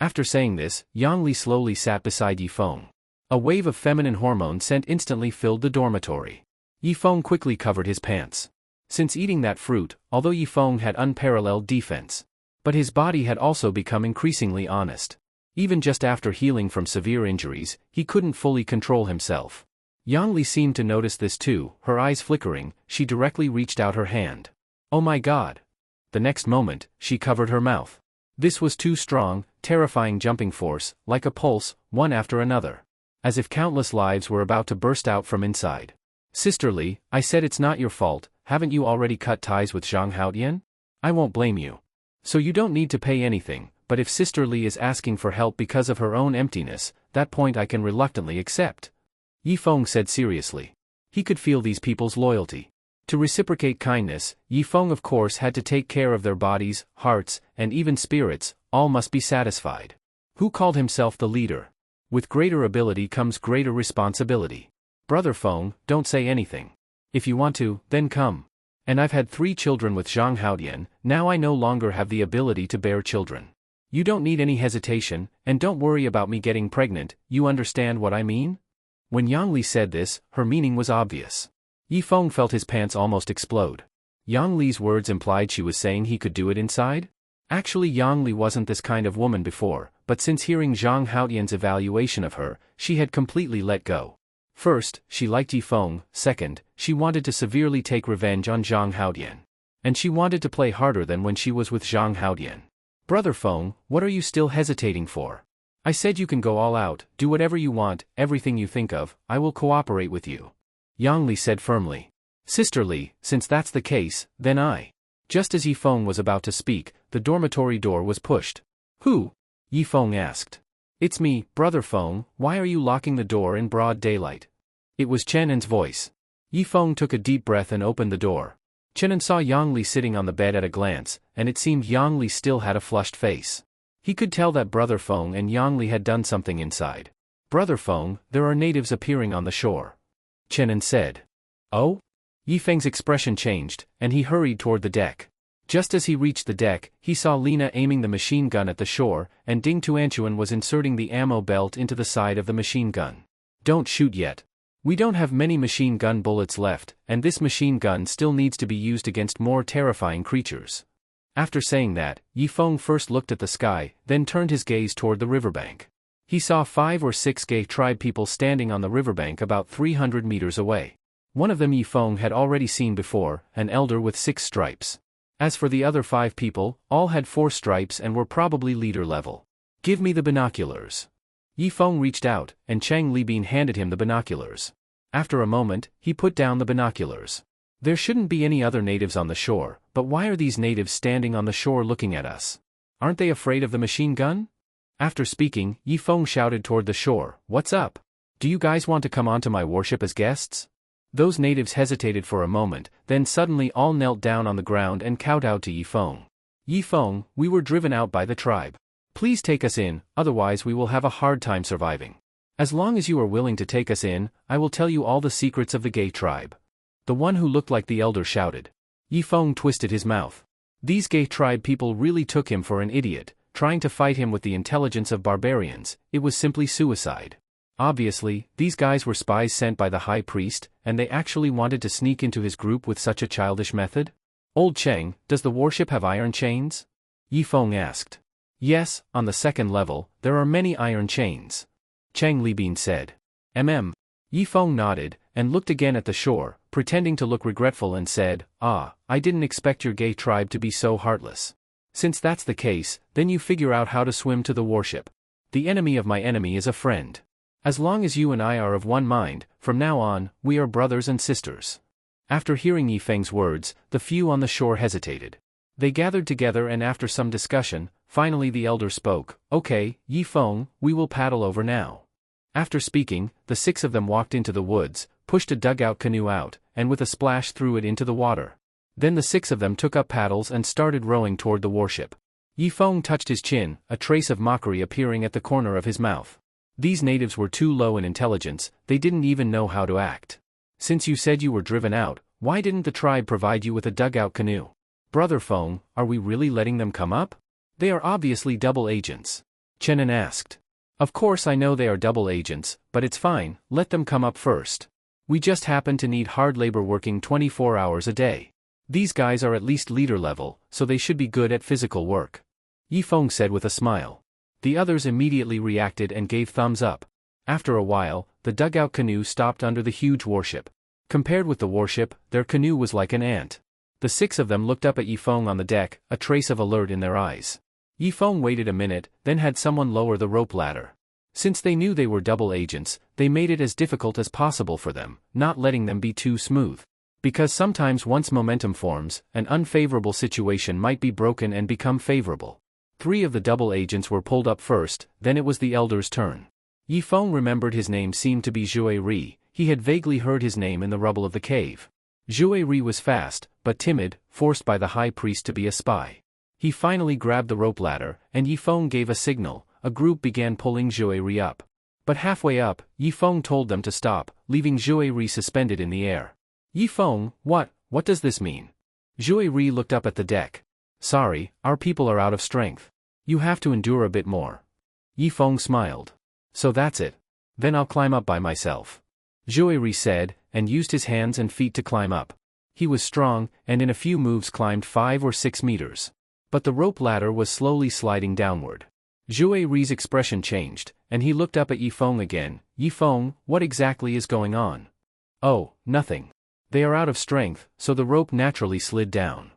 After saying this, Yang Li slowly sat beside Yi Feng. A wave of feminine hormone scent instantly filled the dormitory. Yi Feng quickly covered his pants. Since eating that fruit, although Yi Feng had unparalleled defense, but his body had also become increasingly honest. Even just after healing from severe injuries, he couldn't fully control himself. Yang Li seemed to notice this too, her eyes flickering, she directly reached out her hand. Oh my god! The next moment, she covered her mouth. This was too strong, terrifying jumping force, like a pulse, one after another. As if countless lives were about to burst out from inside. Sister Li, I said it's not your fault, haven't you already cut ties with Zhang Haotian? I won't blame you. So you don't need to pay anything, but if Sister Li is asking for help because of her own emptiness, that point I can reluctantly accept. Yi Feng said seriously. He could feel these people's loyalty. To reciprocate kindness, Yi Feng of course had to take care of their bodies, hearts, and even spirits, all must be satisfied. Who called himself the leader? With greater ability comes greater responsibility. Brother Feng, don't say anything. If you want to, then come. And I've had 3 children with Zhang Haotian, now I no longer have the ability to bear children. You don't need any hesitation, and don't worry about me getting pregnant, you understand what I mean? When Yang Li said this, her meaning was obvious. Yi Feng felt his pants almost explode. Yang Li's words implied she was saying he could do it inside? Actually Yang Li wasn't this kind of woman before, but since hearing Zhang Haotian's evaluation of her, she had completely let go. First, she liked Yi Feng, second, she wanted to severely take revenge on Zhang Haotian. And she wanted to play harder than when she was with Zhang Haotian. Brother Feng, what are you still hesitating for? I said you can go all out, do whatever you want, everything you think of, I will cooperate with you. Yang Li said firmly. Sister Li, since that's the case, then I. Just as Yi Feng was about to speak, the dormitory door was pushed. Who? Yi Feng asked. It's me, Brother Feng, why are you locking the door in broad daylight? It was Chenin's voice. Yi Feng took a deep breath and opened the door. Chenin saw Yang Li sitting on the bed at a glance, and it seemed Yang Li still had a flushed face. He could tell that Brother Feng and Yang Li had done something inside. Brother Feng, there are natives appearing on the shore. Chenin said. Oh? Yi Feng's expression changed, and he hurried toward the deck. Just as he reached the deck, he saw Lina aiming the machine gun at the shore, and Ding Tuanchuan was inserting the ammo belt into the side of the machine gun. Don't shoot yet. We don't have many machine gun bullets left, and this machine gun still needs to be used against more terrifying creatures. After saying that, Yi Feng first looked at the sky, then turned his gaze toward the riverbank. He saw 5 or 6 gay tribe people standing on the riverbank about 300 meters away. One of them Yi Feng had already seen before, an elder with 6 stripes. As for the other 5 people, all had 4 stripes and were probably leader level. Give me the binoculars. Yi Feng reached out, and Chang Libin handed him the binoculars. After a moment, he put down the binoculars. There shouldn't be any other natives on the shore, but why are these natives standing on the shore looking at us? Aren't they afraid of the machine gun? After speaking, Yi Feng shouted toward the shore, What's up? Do you guys want to come onto my warship as guests? Those natives hesitated for a moment, then suddenly all knelt down on the ground and kowtowed to Yifeng. Yifeng, we were driven out by the tribe. Please take us in, otherwise we will have a hard time surviving. As long as you are willing to take us in, I will tell you all the secrets of the gay tribe. The one who looked like the elder shouted. Yifeng twisted his mouth. These gay tribe people really took him for an idiot, trying to fight him with the intelligence of barbarians. It was simply suicide. Obviously, these guys were spies sent by the high priest, and they actually wanted to sneak into his group with such a childish method? Old Cheng, does the warship have iron chains? Yifeng asked. Yes, on the second level, there are many iron chains. Cheng Libin said. Yifeng nodded, and looked again at the shore, pretending to look regretful and said, I didn't expect your gay tribe to be so heartless. Since that's the case, then you figure out how to swim to the warship. The enemy of my enemy is a friend. As long as you and I are of one mind, from now on, we are brothers and sisters. After hearing Yifeng's words, the few on the shore hesitated. They gathered together and after some discussion, finally the elder spoke, Okay, Yifeng, we will paddle over now. After speaking, the 6 of them walked into the woods, pushed a dugout canoe out, and with a splash threw it into the water. Then the 6 of them took up paddles and started rowing toward the warship. Yifeng touched his chin, a trace of mockery appearing at the corner of his mouth. These natives were too low in intelligence, they didn't even know how to act. Since you said you were driven out, why didn't the tribe provide you with a dugout canoe? Brother Feng, are we really letting them come up? They are obviously double agents. Chenin asked. Of course I know they are double agents, but it's fine, let them come up first. We just happen to need hard labor working 24 hours a day. These guys are at least leader level, so they should be good at physical work. Yifeng said with a smile. The others immediately reacted and gave thumbs up. After a while, the dugout canoe stopped under the huge warship. Compared with the warship, their canoe was like an ant. The 6 of them looked up at Yifeng on the deck, a trace of alert in their eyes. Yifeng waited a minute, then had someone lower the rope ladder. Since they knew they were double agents, they made it as difficult as possible for them, not letting them be too smooth. Because sometimes once momentum forms, an unfavorable situation might be broken and become favorable. 3 of the double agents were pulled up first, then it was the elder's turn. Yifeng remembered his name seemed to be Zhui Ri, he had vaguely heard his name in the rubble of the cave. Zhui Ri was fast, but timid, forced by the high priest to be a spy. He finally grabbed the rope ladder, and Yifeng gave a signal, a group began pulling Zhui Ri up. But halfway up, Yifeng told them to stop, leaving Zhui Ri suspended in the air. Yifeng, what does this mean? Zhui Ri looked up at the deck. Sorry, our people are out of strength. You have to endure a bit more. Yifeng smiled. So that's it. Then I'll climb up by myself. Zhui Ri said, and used his hands and feet to climb up. He was strong, and in a few moves climbed 5 or 6 meters. But the rope ladder was slowly sliding downward. Zhui Ri's expression changed, and he looked up at Yifeng again. Yifeng, what exactly is going on? Oh, nothing. They are out of strength, so the rope naturally slid down.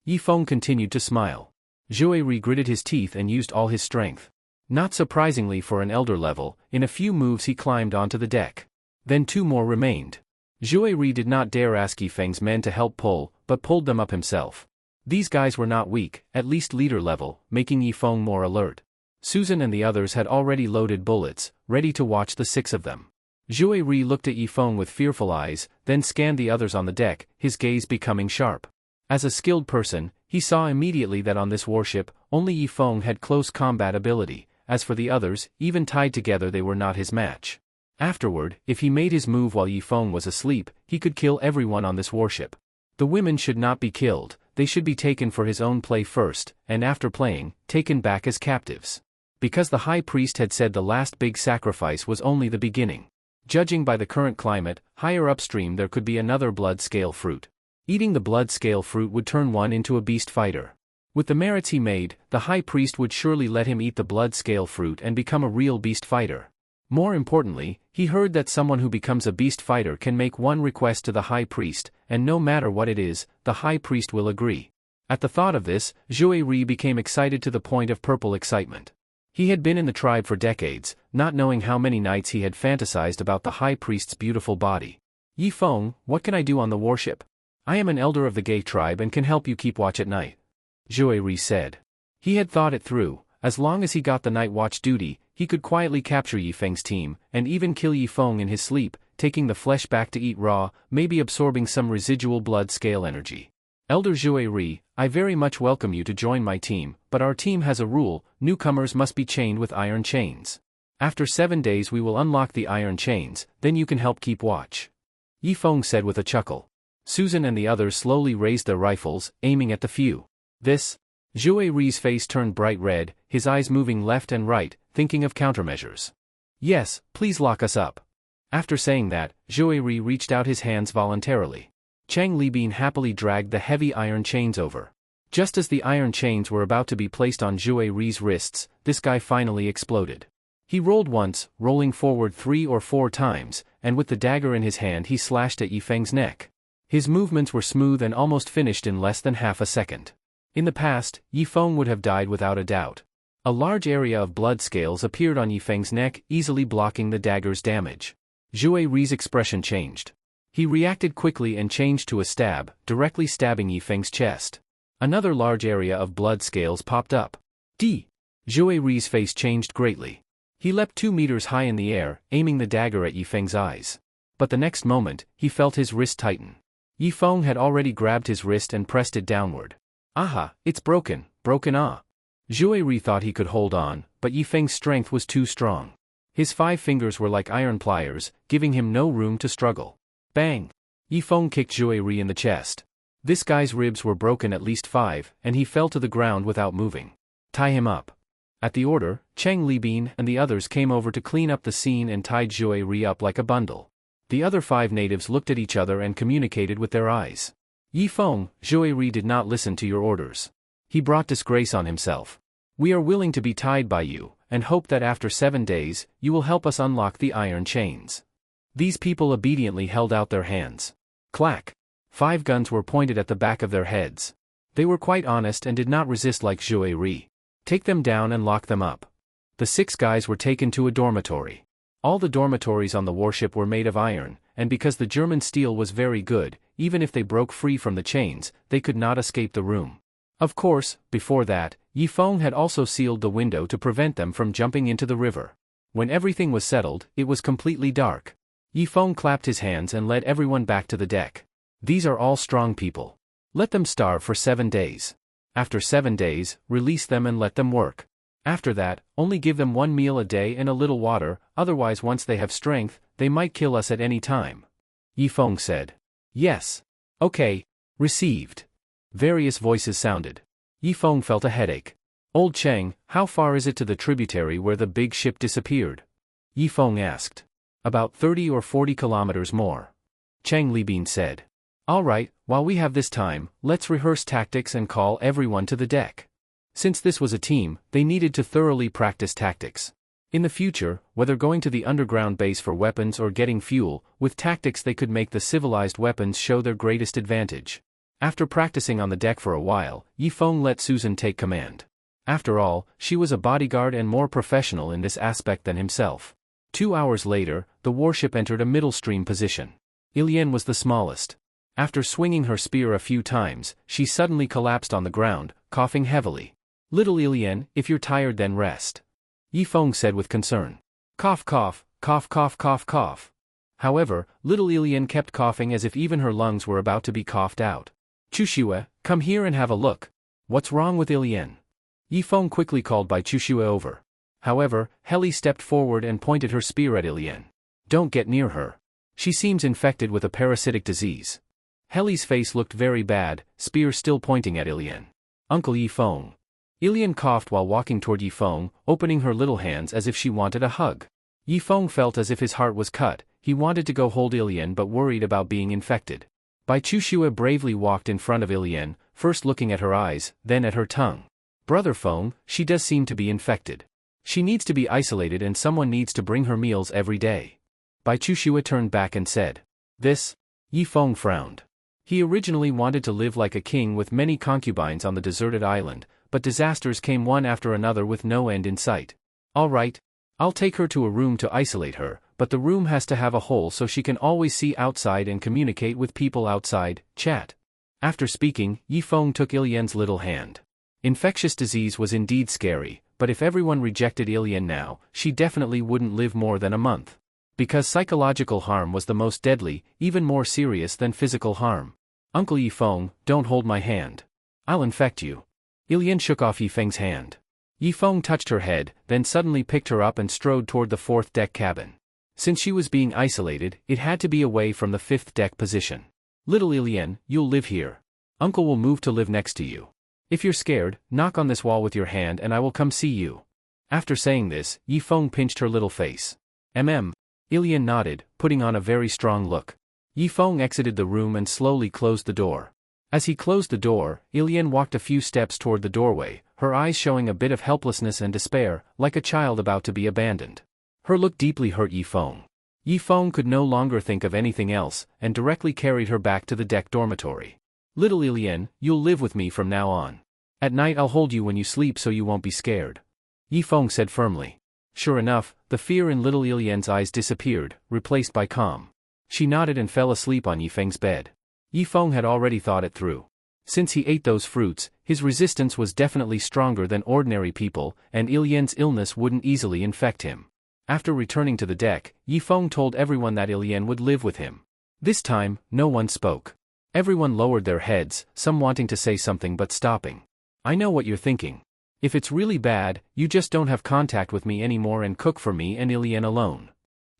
Yifeng continued to smile. Zhui Ri gritted his teeth and used all his strength. Not surprisingly for an elder level, in a few moves he climbed onto the deck. Then 2 more remained. Zhui Ri did not dare ask Yifeng's men to help pull, but pulled them up himself. These guys were not weak, at least leader level, making Yifeng more alert. Susan and the others had already loaded bullets, ready to watch the 6 of them. Zhui Ri looked at Yifeng with fearful eyes, then scanned the others on the deck, his gaze becoming sharp. As a skilled person, he saw immediately that on this warship, only Yifeng had close combat ability. As for the others, even tied together they were not his match. Afterward, if he made his move while Yifeng was asleep, he could kill everyone on this warship. The women should not be killed, they should be taken for his own play first, and after playing, taken back as captives. Because the high priest had said the last big sacrifice was only the beginning. Judging by the current climate, higher upstream there could be another blood scale fruit. Eating the blood scale fruit would turn one into a beast fighter. With the merits he made, the high priest would surely let him eat the blood scale fruit and become a real beast fighter. More importantly, he heard that someone who becomes a beast fighter can make one request to the high priest, and no matter what it is, the high priest will agree. At the thought of this, Zhui Ri became excited to the point of purple excitement. He had been in the tribe for decades, not knowing how many nights he had fantasized about the high priest's beautiful body. Yifeng, what can I do on the warship? I am an elder of the gay tribe and can help you keep watch at night. Zhui Ri said. He had thought it through. As long as he got the night watch duty, he could quietly capture Yifeng's team, and even kill Yifeng in his sleep, taking the flesh back to eat raw, maybe absorbing some residual blood scale energy. Elder Zhuai Ri, I very much welcome you to join my team, but our team has a rule: newcomers must be chained with iron chains. After 7 days we will unlock the iron chains, then you can help keep watch. Yifeng said with a chuckle. Susan and the others slowly raised their rifles, aiming at the few. This? Zhuai Ri's face turned bright red, his eyes moving left and right, thinking of countermeasures. Yes, please lock us up. After saying that, Zhuai Ri reached out his hands voluntarily. Chang Libin happily dragged the heavy iron chains over. Just as the iron chains were about to be placed on Zhuai Ri's wrists, this guy finally exploded. He rolled once, rolling forward 3 or 4 times, and with the dagger in his hand he slashed at Yifeng's neck. His movements were smooth and almost finished in less than half a second. In the past, Yifeng would have died without a doubt. A large area of blood scales appeared on Yifeng's neck, easily blocking the dagger's damage. Zhuai Ri's expression changed. He reacted quickly and changed to a stab, directly stabbing Yifeng's chest. Another large area of blood scales popped up. Zhuai Ri's face changed greatly. He leapt 2 meters high in the air, aiming the dagger at Yifeng's eyes. But the next moment, he felt his wrist tighten. Yifeng had already grabbed his wrist and pressed it downward. Aha, it's broken. Zhuai Ri thought he could hold on, but Yifeng's strength was too strong. His 5 fingers were like iron pliers, giving him no room to struggle. Bang! Yifeng kicked Zhuai Ri in the chest. This guy's ribs were broken at least 5, and he fell to the ground without moving. Tie him up. At the order, Chang Libin and the others came over to clean up the scene and tied Zhuai Ri up like a bundle. The other 5 natives looked at each other and communicated with their eyes. Yifeng, Zhuai Ri did not listen to your orders. He brought disgrace on himself. We are willing to be tied by you, and hope that after 7 days, you will help us unlock the iron chains. These people obediently held out their hands. Clack! 5 guns were pointed at the back of their heads. They were quite honest and did not resist like Zhuai Ri. Take them down and lock them up. The 6 guys were taken to a dormitory. All the dormitories on the warship were made of iron, and because the German steel was very good, even if they broke free from the chains, they could not escape the room. Of course, before that, Yifeng had also sealed the window to prevent them from jumping into the river. When everything was settled, it was completely dark. Yifeng clapped his hands and led everyone back to the deck. These are all strong people. Let them starve for 7 days. After 7 days, release them and let them work. After that, only give them 1 meal a day and a little water, otherwise once they have strength, they might kill us at any time. Yifeng said. Yes. Okay. Received. Various voices sounded. Yifeng felt a headache. Old Cheng, how far is it to the tributary where the big ship disappeared? Yifeng asked. About 30 or 40 kilometers more. Chang Libin said. All right, while we have this time, let's rehearse tactics and call everyone to the deck. Since this was a team, they needed to thoroughly practice tactics. In the future, whether going to the underground base for weapons or getting fuel, with tactics they could make the civilized weapons show their greatest advantage. After practicing on the deck for a while, Yifeng let Susan take command. After all, she was a bodyguard and more professional in this aspect than himself. 2 hours later, the warship entered a middle stream position. Ilian was the smallest. After swinging her spear a few times, she suddenly collapsed on the ground, coughing heavily. Little Ilian, if you're tired then rest. Yifeng said with concern. Cough cough, cough cough cough cough. However, little Ilian kept coughing as if even her lungs were about to be coughed out. Chushue, come here and have a look. What's wrong with Ilian? Yifeng quickly called by Chushue over. However, Heli stepped forward and pointed her spear at Ilian. Don't get near her. She seems infected with a parasitic disease. Heli's face looked very bad, spear still pointing at Ilian. Uncle Yifeng. Ilian coughed while walking toward Yifeng, opening her little hands as if she wanted a hug. Yifeng felt as if his heart was cut. He wanted to go hold Ilian but worried about being infected. Bai Chushue bravely walked in front of Ilian, first looking at her eyes, then at her tongue. Brother Feng, she does seem to be infected. She needs to be isolated and someone needs to bring her meals every day. Bai Chushue turned back and said. This? Yifeng frowned. He originally wanted to live like a king with many concubines on the deserted island, but disasters came one after another with no end in sight. All right. I'll take her to a room to isolate her, but the room has to have a hole so she can always see outside and communicate with people outside, chat. After speaking, Yifeng took Ilian's little hand. Infectious disease was indeed scary, but if everyone rejected Ilian now, she definitely wouldn't live more than a month. Because psychological harm was the most deadly, even more serious than physical harm. Uncle Yifeng, don't hold my hand. I'll infect you. Ilian shook off Yifeng's hand. Yifeng touched her head, then suddenly picked her up and strode toward the fourth deck cabin. Since she was being isolated, it had to be away from the fifth deck position. Little Ilian, you'll live here. Uncle will move to live next to you. If you're scared, knock on this wall with your hand and I will come see you. After saying this, Yifeng pinched her little face. Ilian nodded, putting on a very strong look. Yifeng exited the room and slowly closed the door. As he closed the door, Ilian walked a few steps toward the doorway, her eyes showing a bit of helplessness and despair, like a child about to be abandoned. Her look deeply hurt Yifeng. Yifeng could no longer think of anything else, and directly carried her back to the deck dormitory. Little Ilian, you'll live with me from now on. At night I'll hold you when you sleep so you won't be scared. Yifeng said firmly. Sure enough, the fear in little Ilian's eyes disappeared, replaced by calm. She nodded and fell asleep on Yifeng's bed. Yifeng had already thought it through. Since he ate those fruits, his resistance was definitely stronger than ordinary people, and Ilian's illness wouldn't easily infect him. After returning to the deck, Yifeng told everyone that Ilian would live with him. This time, no one spoke. Everyone lowered their heads, some wanting to say something but stopping. I know what you're thinking. If it's really bad, you just don't have contact with me anymore and cook for me and Ilian alone.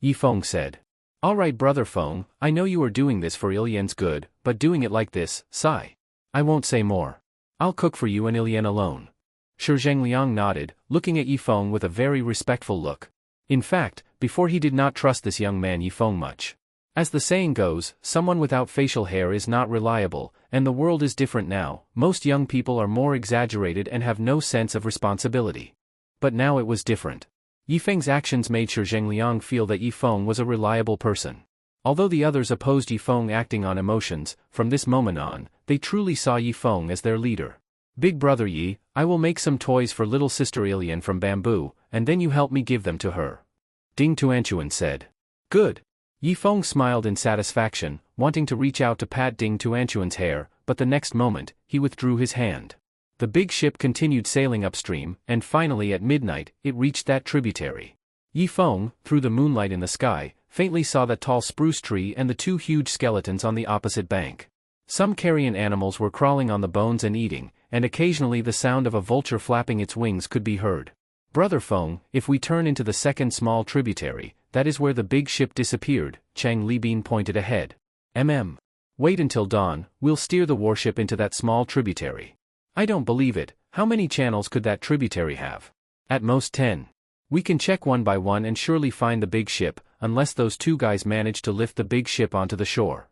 Yifeng said. Alright brother Feng, I know you are doing this for Ilian's good, but doing it like this, sigh. I won't say more. I'll cook for you and Ilian alone. Shi Zhengliang nodded, looking at Yifeng with a very respectful look. In fact, before he did not trust this young man Yifeng much. As the saying goes, someone without facial hair is not reliable, and the world is different now. Most young people are more exaggerated and have no sense of responsibility. But now it was different. Yifeng's actions made Shi Zhengliang feel that Yifeng was a reliable person. Although the others opposed Yifeng acting on emotions, from this moment on, they truly saw Yifeng as their leader. Big brother Yi, I will make some toys for little sister Ilian from bamboo, and then you help me give them to her. Ding Tuanchuan said. Good. Yifeng smiled in satisfaction, wanting to reach out to pat Ding Tuanchuan's hair, but the next moment, he withdrew his hand. The big ship continued sailing upstream, and finally at midnight, it reached that tributary. Yifeng, through the moonlight in the sky, faintly saw that tall spruce tree and the two huge skeletons on the opposite bank. Some carrion animals were crawling on the bones and eating, and occasionally the sound of a vulture flapping its wings could be heard. Brother Feng, if we turn into the second small tributary, that is where the big ship disappeared, Chang Libin pointed ahead. Wait until dawn, we'll steer the warship into that small tributary. I don't believe it, how many channels could that tributary have? At most 10. We can check one by one and surely find the big ship, unless those two guys manage to lift the big ship onto the shore.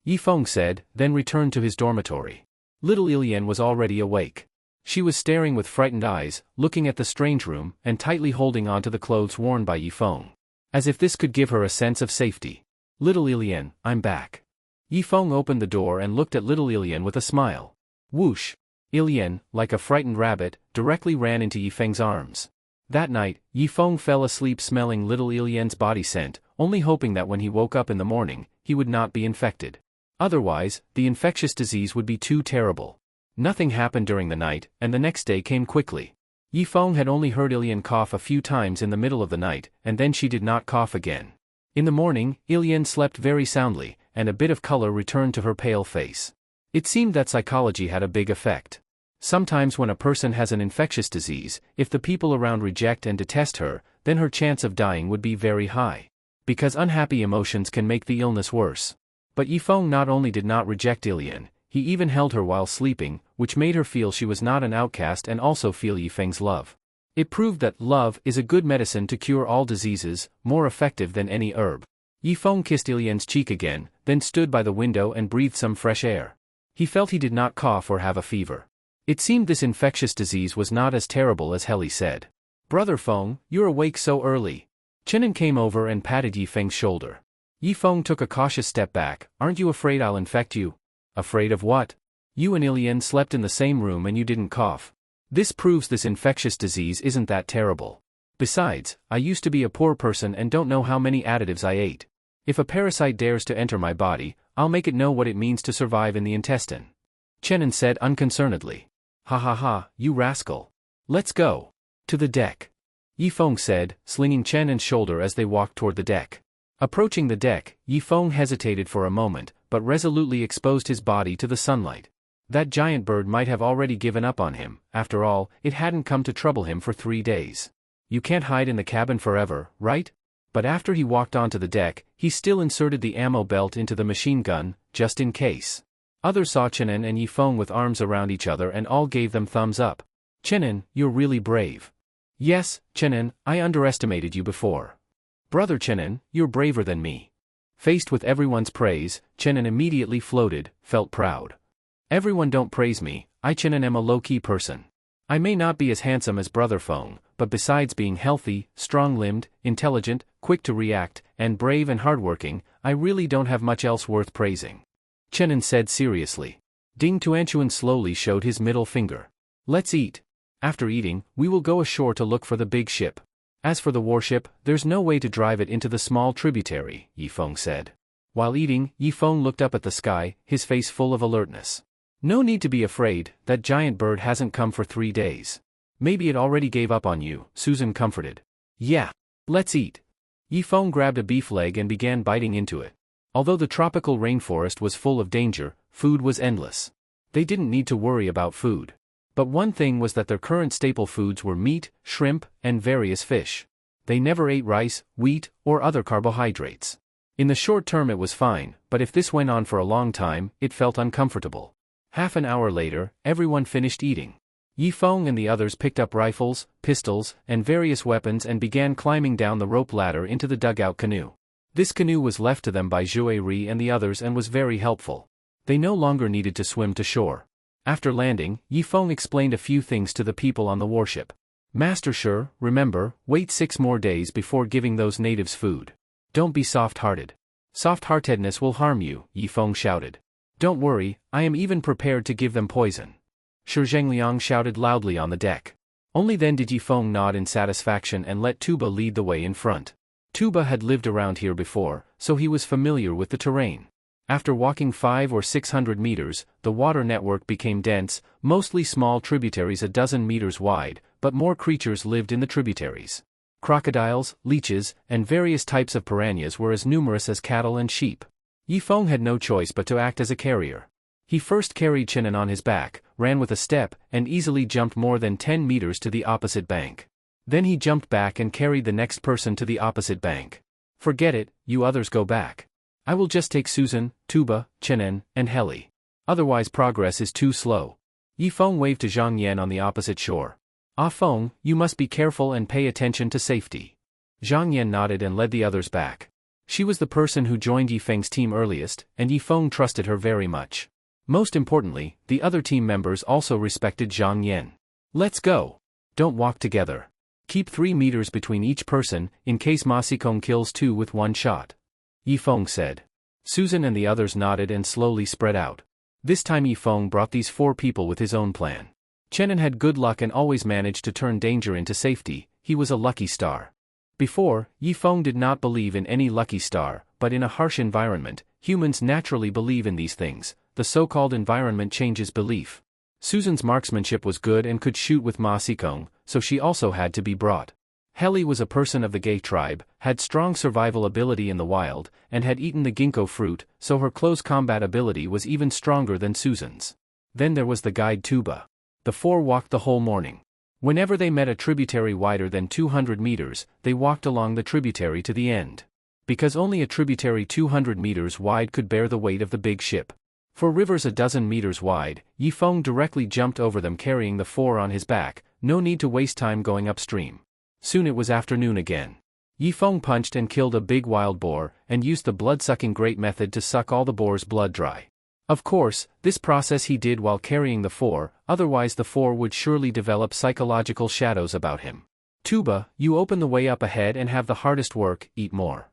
Yifeng said, then returned to his dormitory. Little Ilian was already awake. She was staring with frightened eyes, looking at the strange room, and tightly holding onto the clothes worn by Yifeng. As if this could give her a sense of safety. Little Ilian, I'm back. Yifeng opened the door and looked at little Ilian with a smile. Whoosh! Ilian, like a frightened rabbit, directly ran into Yifeng's arms. That night, Yifeng fell asleep smelling little Ilian's body scent, only hoping that when he woke up in the morning, he would not be infected. Otherwise, the infectious disease would be too terrible. Nothing happened during the night, and the next day came quickly. Yifeng had only heard Ilian cough a few times in the middle of the night, and then she did not cough again. In the morning, Ilian slept very soundly, and a bit of color returned to her pale face. It seemed that psychology had a big effect. Sometimes when a person has an infectious disease, if the people around reject and detest her, then her chance of dying would be very high. Because unhappy emotions can make the illness worse. But Yifeng not only did not reject Ilian, he even held her while sleeping, which made her feel she was not an outcast and also feel Yifeng's love. It proved that love is a good medicine to cure all diseases, more effective than any herb. Yifeng kissed Ilian's cheek again, then stood by the window and breathed some fresh air. He felt he did not cough or have a fever. It seemed this infectious disease was not as terrible as Heli said. Brother Feng, you're awake so early. Chenin came over and patted Yifeng's shoulder. Yifeng took a cautious step back. Aren't you afraid I'll infect you? Afraid of what? You and Ilian slept in the same room and you didn't cough. This proves this infectious disease isn't that terrible. Besides, I used to be a poor person and don't know how many additives I ate. If a parasite dares to enter my body, I'll make it know what it means to survive in the intestine. Chenin said unconcernedly. Ha ha ha, you rascal. Let's go. To the deck. Yifeng said, slinging Chennen's shoulder as they walked toward the deck. Approaching the deck, Yifeng hesitated for a moment, but resolutely exposed his body to the sunlight. That giant bird might have already given up on him. After all, it hadn't come to trouble him for 3 days. You can't hide in the cabin forever, right? But after he walked onto the deck, he still inserted the ammo belt into the machine gun, just in case. Others saw Chenin and Yifeng with arms around each other and all gave them thumbs up. Chenin, you're really brave. Yes, Chenin, I underestimated you before. Brother Chenin, you're braver than me. Faced with everyone's praise, Chenin immediately floated, felt proud. Everyone don't praise me, I Chenin am a low-key person. I may not be as handsome as Brother Feng, but besides being healthy, strong-limbed, intelligent, quick to react, and brave and hardworking, I really don't have much else worth praising. Chenin said seriously. Ding Tuanchuan slowly showed his middle finger. Let's eat. After eating, we will go ashore to look for the big ship. As for the warship, there's no way to drive it into the small tributary, Yifeng said. While eating, Yifeng looked up at the sky, his face full of alertness. No need to be afraid, that giant bird hasn't come for 3 days. Maybe it already gave up on you, Susan comforted. Yeah. Let's eat. Yifeng grabbed a beef leg and began biting into it. Although the tropical rainforest was full of danger, food was endless. They didn't need to worry about food. But one thing was that their current staple foods were meat, shrimp, and various fish. They never ate rice, wheat, or other carbohydrates. In the short term it was fine, but if this went on for a long time, it felt uncomfortable. Half an hour later, everyone finished eating. Yifeng and the others picked up rifles, pistols, and various weapons and began climbing down the rope ladder into the dugout canoe. This canoe was left to them by Zhuai Ri and the others and was very helpful. They no longer needed to swim to shore. After landing, Yifeng explained a few things to the people on the warship. Master Shi, remember, wait 6 more days before giving those natives food. Don't be soft-hearted. Soft-heartedness will harm you, Yifeng shouted. Don't worry, I am even prepared to give them poison. Shi Zhengliang shouted loudly on the deck. Only then did Yifeng nod in satisfaction and let Tuba lead the way in front. Tuba had lived around here before, so he was familiar with the terrain. After walking 500 or 600 meters, the water network became dense, mostly small tributaries a dozen meters wide, but more creatures lived in the tributaries. Crocodiles, leeches, and various types of piranhas were as numerous as cattle and sheep. Yifeng had no choice but to act as a carrier. He first carried Chenin on his back, ran with a step, and easily jumped more than 10 meters to the opposite bank. Then he jumped back and carried the next person to the opposite bank. Forget it, you others go back. I will just take Susan, Tuba, Chenin, and Heli. Otherwise progress is too slow. Yifeng waved to Zhang Yan on the opposite shore. Ah Feng, you must be careful and pay attention to safety. Zhang Yan nodded and led the others back. She was the person who joined Yifeng's team earliest, and Yifeng trusted her very much. Most importantly, the other team members also respected Zhang Yan. Let's go. Don't walk together. Keep 3 meters between each person, in case Ma Xikong kills 2 with 1 shot. Yifeng said. Susan and the others nodded and slowly spread out. This time Yifeng brought these 4 people with his own plan. Chenin had good luck and always managed to turn danger into safety. He was a lucky star. Before, Yifeng did not believe in any lucky star, but in a harsh environment, humans naturally believe in these things. The so-called environment changes belief. Susan's marksmanship was good and could shoot with Ma Xikong, so she also had to be brought. Heli was a person of the Gay tribe, had strong survival ability in the wild, and had eaten the ginkgo fruit, so her close combat ability was even stronger than Susan's. Then there was the guide Tuba. The 4 walked the whole morning. Whenever they met a tributary wider than 200 meters, they walked along the tributary to the end. Because only a tributary 200 meters wide could bear the weight of the big ship. For rivers a dozen meters wide, Yifeng directly jumped over them carrying the 4 on his back, no need to waste time going upstream. Soon it was afternoon again. Yifeng punched and killed a big wild boar, and used the blood-sucking grate method to suck all the boar's blood dry. Of course, this process he did while carrying the 4, otherwise the 4 would surely develop psychological shadows about him. Tuba, you open the way up ahead and have the hardest work, eat more.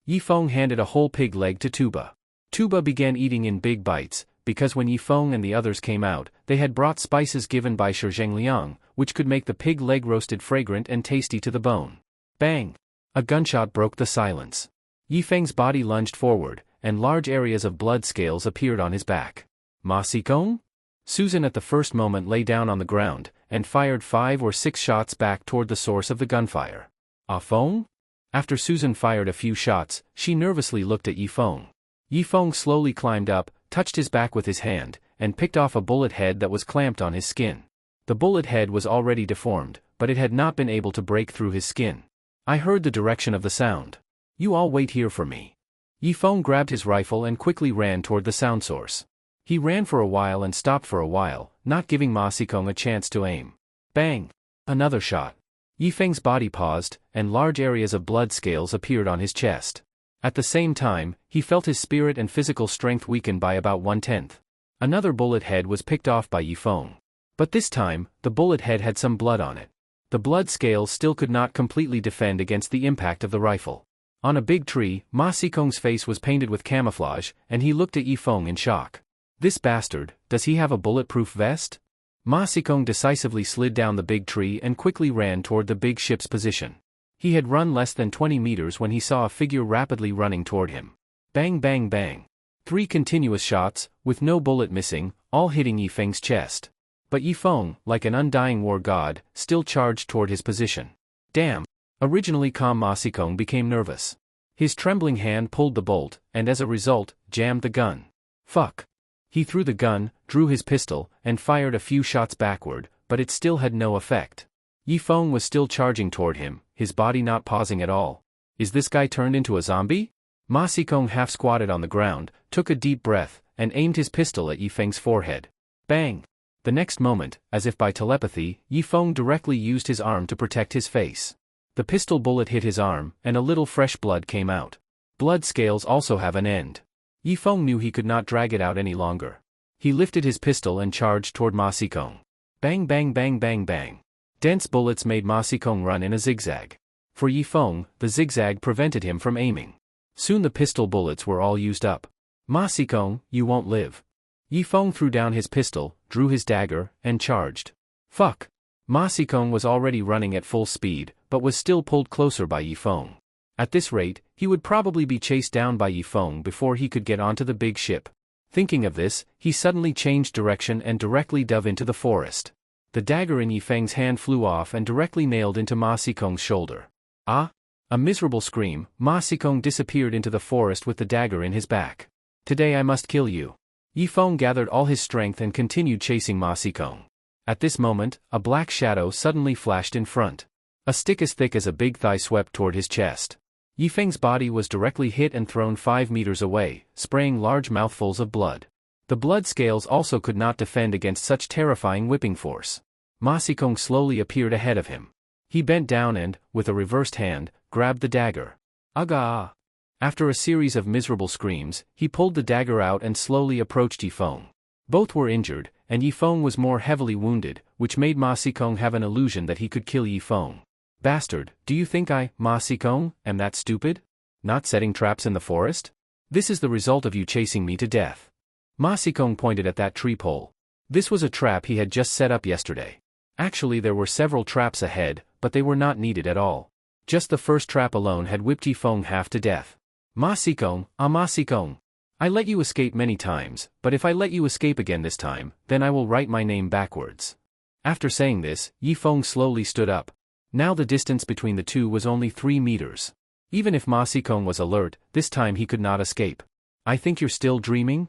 Yifeng handed a whole pig leg to Tuba. Tuba began eating in big bites, because when Yifeng and the others came out, they had brought spices given by Shi Zhengliang, which could make the pig leg roasted fragrant and tasty to the bone. Bang! A gunshot broke the silence. Yifeng's body lunged forward, and large areas of blood scales appeared on his back. Ma Xikong? Susan at the first moment lay down on the ground, and fired 5 or 6 shots back toward the source of the gunfire. Ah Feng? After Susan fired a few shots, she nervously looked at Yifeng. Yifeng slowly climbed up, touched his back with his hand, and picked off a bullet head that was clamped on his skin. The bullet head was already deformed, but it had not been able to break through his skin. I heard the direction of the sound. You all wait here for me. Yifeng grabbed his rifle and quickly ran toward the sound source. He ran for a while and stopped for a while, not giving Ma Xikong a chance to aim. Bang! Another shot. Yifeng's body paused, and large areas of blood scales appeared on his chest. At the same time, he felt his spirit and physical strength weaken by about 1/10. Another bullet head was picked off by Yifeng. But this time, the bullet head had some blood on it. The blood scales still could not completely defend against the impact of the rifle. On a big tree, Ma Xikong's face was painted with camouflage, and he looked at Yifeng in shock. This bastard, does he have a bulletproof vest? Ma Xikong decisively slid down the big tree and quickly ran toward the big ship's position. He had run less than 20 meters when he saw a figure rapidly running toward him. Bang bang bang. 3 continuous shots, with no bullet missing, all hitting Yifeng's chest. But Yifeng, like an undying war god, still charged toward his position. Damn! Originally calm Ma Xikong became nervous. His trembling hand pulled the bolt, and as a result, jammed the gun. Fuck! He threw the gun, drew his pistol, and fired a few shots backward, but it still had no effect. Yifeng was still charging toward him, his body not pausing at all. Is this guy turned into a zombie? Ma Xikong half squatted on the ground, took a deep breath, and aimed his pistol at Yifeng's forehead. Bang! The next moment, as if by telepathy, Yifeng directly used his arm to protect his face. The pistol bullet hit his arm, and a little fresh blood came out. Blood scales also have an end. Yifeng knew he could not drag it out any longer. He lifted his pistol and charged toward Ma Xikong. Bang bang bang bang bang. Dense bullets made Ma Xikong run in a zigzag. For Yifeng, the zigzag prevented him from aiming. Soon the pistol bullets were all used up. Ma Xikong, you won't live. Yifeng threw down his pistol, drew his dagger, and charged. Fuck! Ma Xikong was already running at full speed, but was still pulled closer by Yifeng. At this rate, he would probably be chased down by Yifeng before he could get onto the big ship. Thinking of this, he suddenly changed direction and directly dove into the forest. The dagger in Yifeng's hand flew off and directly nailed into Ma Xikong's shoulder. Ah! A miserable scream, Ma Xikong disappeared into the forest with the dagger in his back. Today I must kill you. Yifeng gathered all his strength and continued chasing Ma Xikong. At this moment, a black shadow suddenly flashed in front. A stick as thick as a big thigh swept toward his chest. Yifeng's body was directly hit and thrown 5 meters away, spraying large mouthfuls of blood. The blood scales also could not defend against such terrifying whipping force. Ma Xikong slowly appeared ahead of him. He bent down and, with a reversed hand, grabbed the dagger. Aga! After a series of miserable screams, he pulled the dagger out and slowly approached Yifeng. Both were injured, and Yifeng was more heavily wounded, which made Ma Xikong have an illusion that he could kill Yifeng. Bastard, do you think I, Ma Xikong, am that stupid? Not setting traps in the forest? This is the result of you chasing me to death. Ma Xikong pointed at that tree pole. This was a trap he had just set up yesterday. Actually there were several traps ahead, but they were not needed at all. Just the first trap alone had whipped Yifeng half to death. Ma Xikong, Ma Xikong. I let you escape many times, but if I let you escape again this time, then I will write my name backwards. After saying this, Yifeng slowly stood up. Now the distance between the two was only 3 meters. Even if Ma Xikong was alert, this time he could not escape. I think you're still dreaming?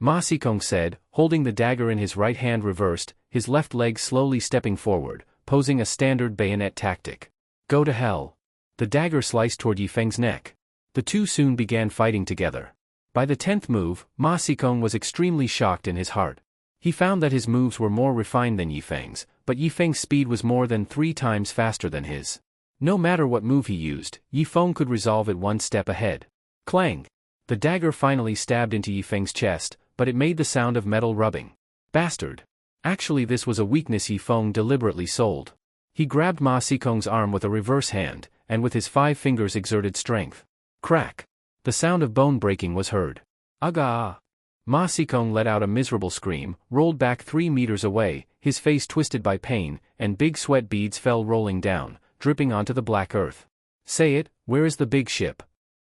Ma Xikong said, holding the dagger in his right hand reversed, his left leg slowly stepping forward, posing a standard bayonet tactic. Go to hell. The dagger sliced toward Yifeng's neck. The two soon began fighting together. By the 10th move, Ma Xikong was extremely shocked in his heart. He found that his moves were more refined than Yifeng's, but Yifeng's speed was more than 3 times faster than his. No matter what move he used, Yifeng could resolve it 1 step ahead. Clang! The dagger finally stabbed into Yifeng's chest, but it made the sound of metal rubbing. Bastard! Actually this was a weakness Yifeng deliberately sold. He grabbed Ma Xikong's arm with a reverse hand, and with his 5 fingers exerted strength. Crack! The sound of bone breaking was heard. Aga! Ma Xikong let out a miserable scream, rolled back 3 meters away, his face twisted by pain, and big sweat beads fell rolling down, dripping onto the black earth. Say it, where is the big ship?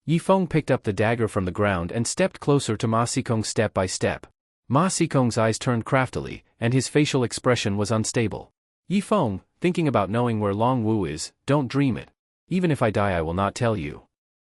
Yifeng picked up the dagger from the ground and stepped closer to Ma Xikong step by step. Ma Xikong's eyes turned craftily, and his facial expression was unstable. Yifeng, thinking about knowing where Long Wu is, don't dream it. Even if I die I will not tell you.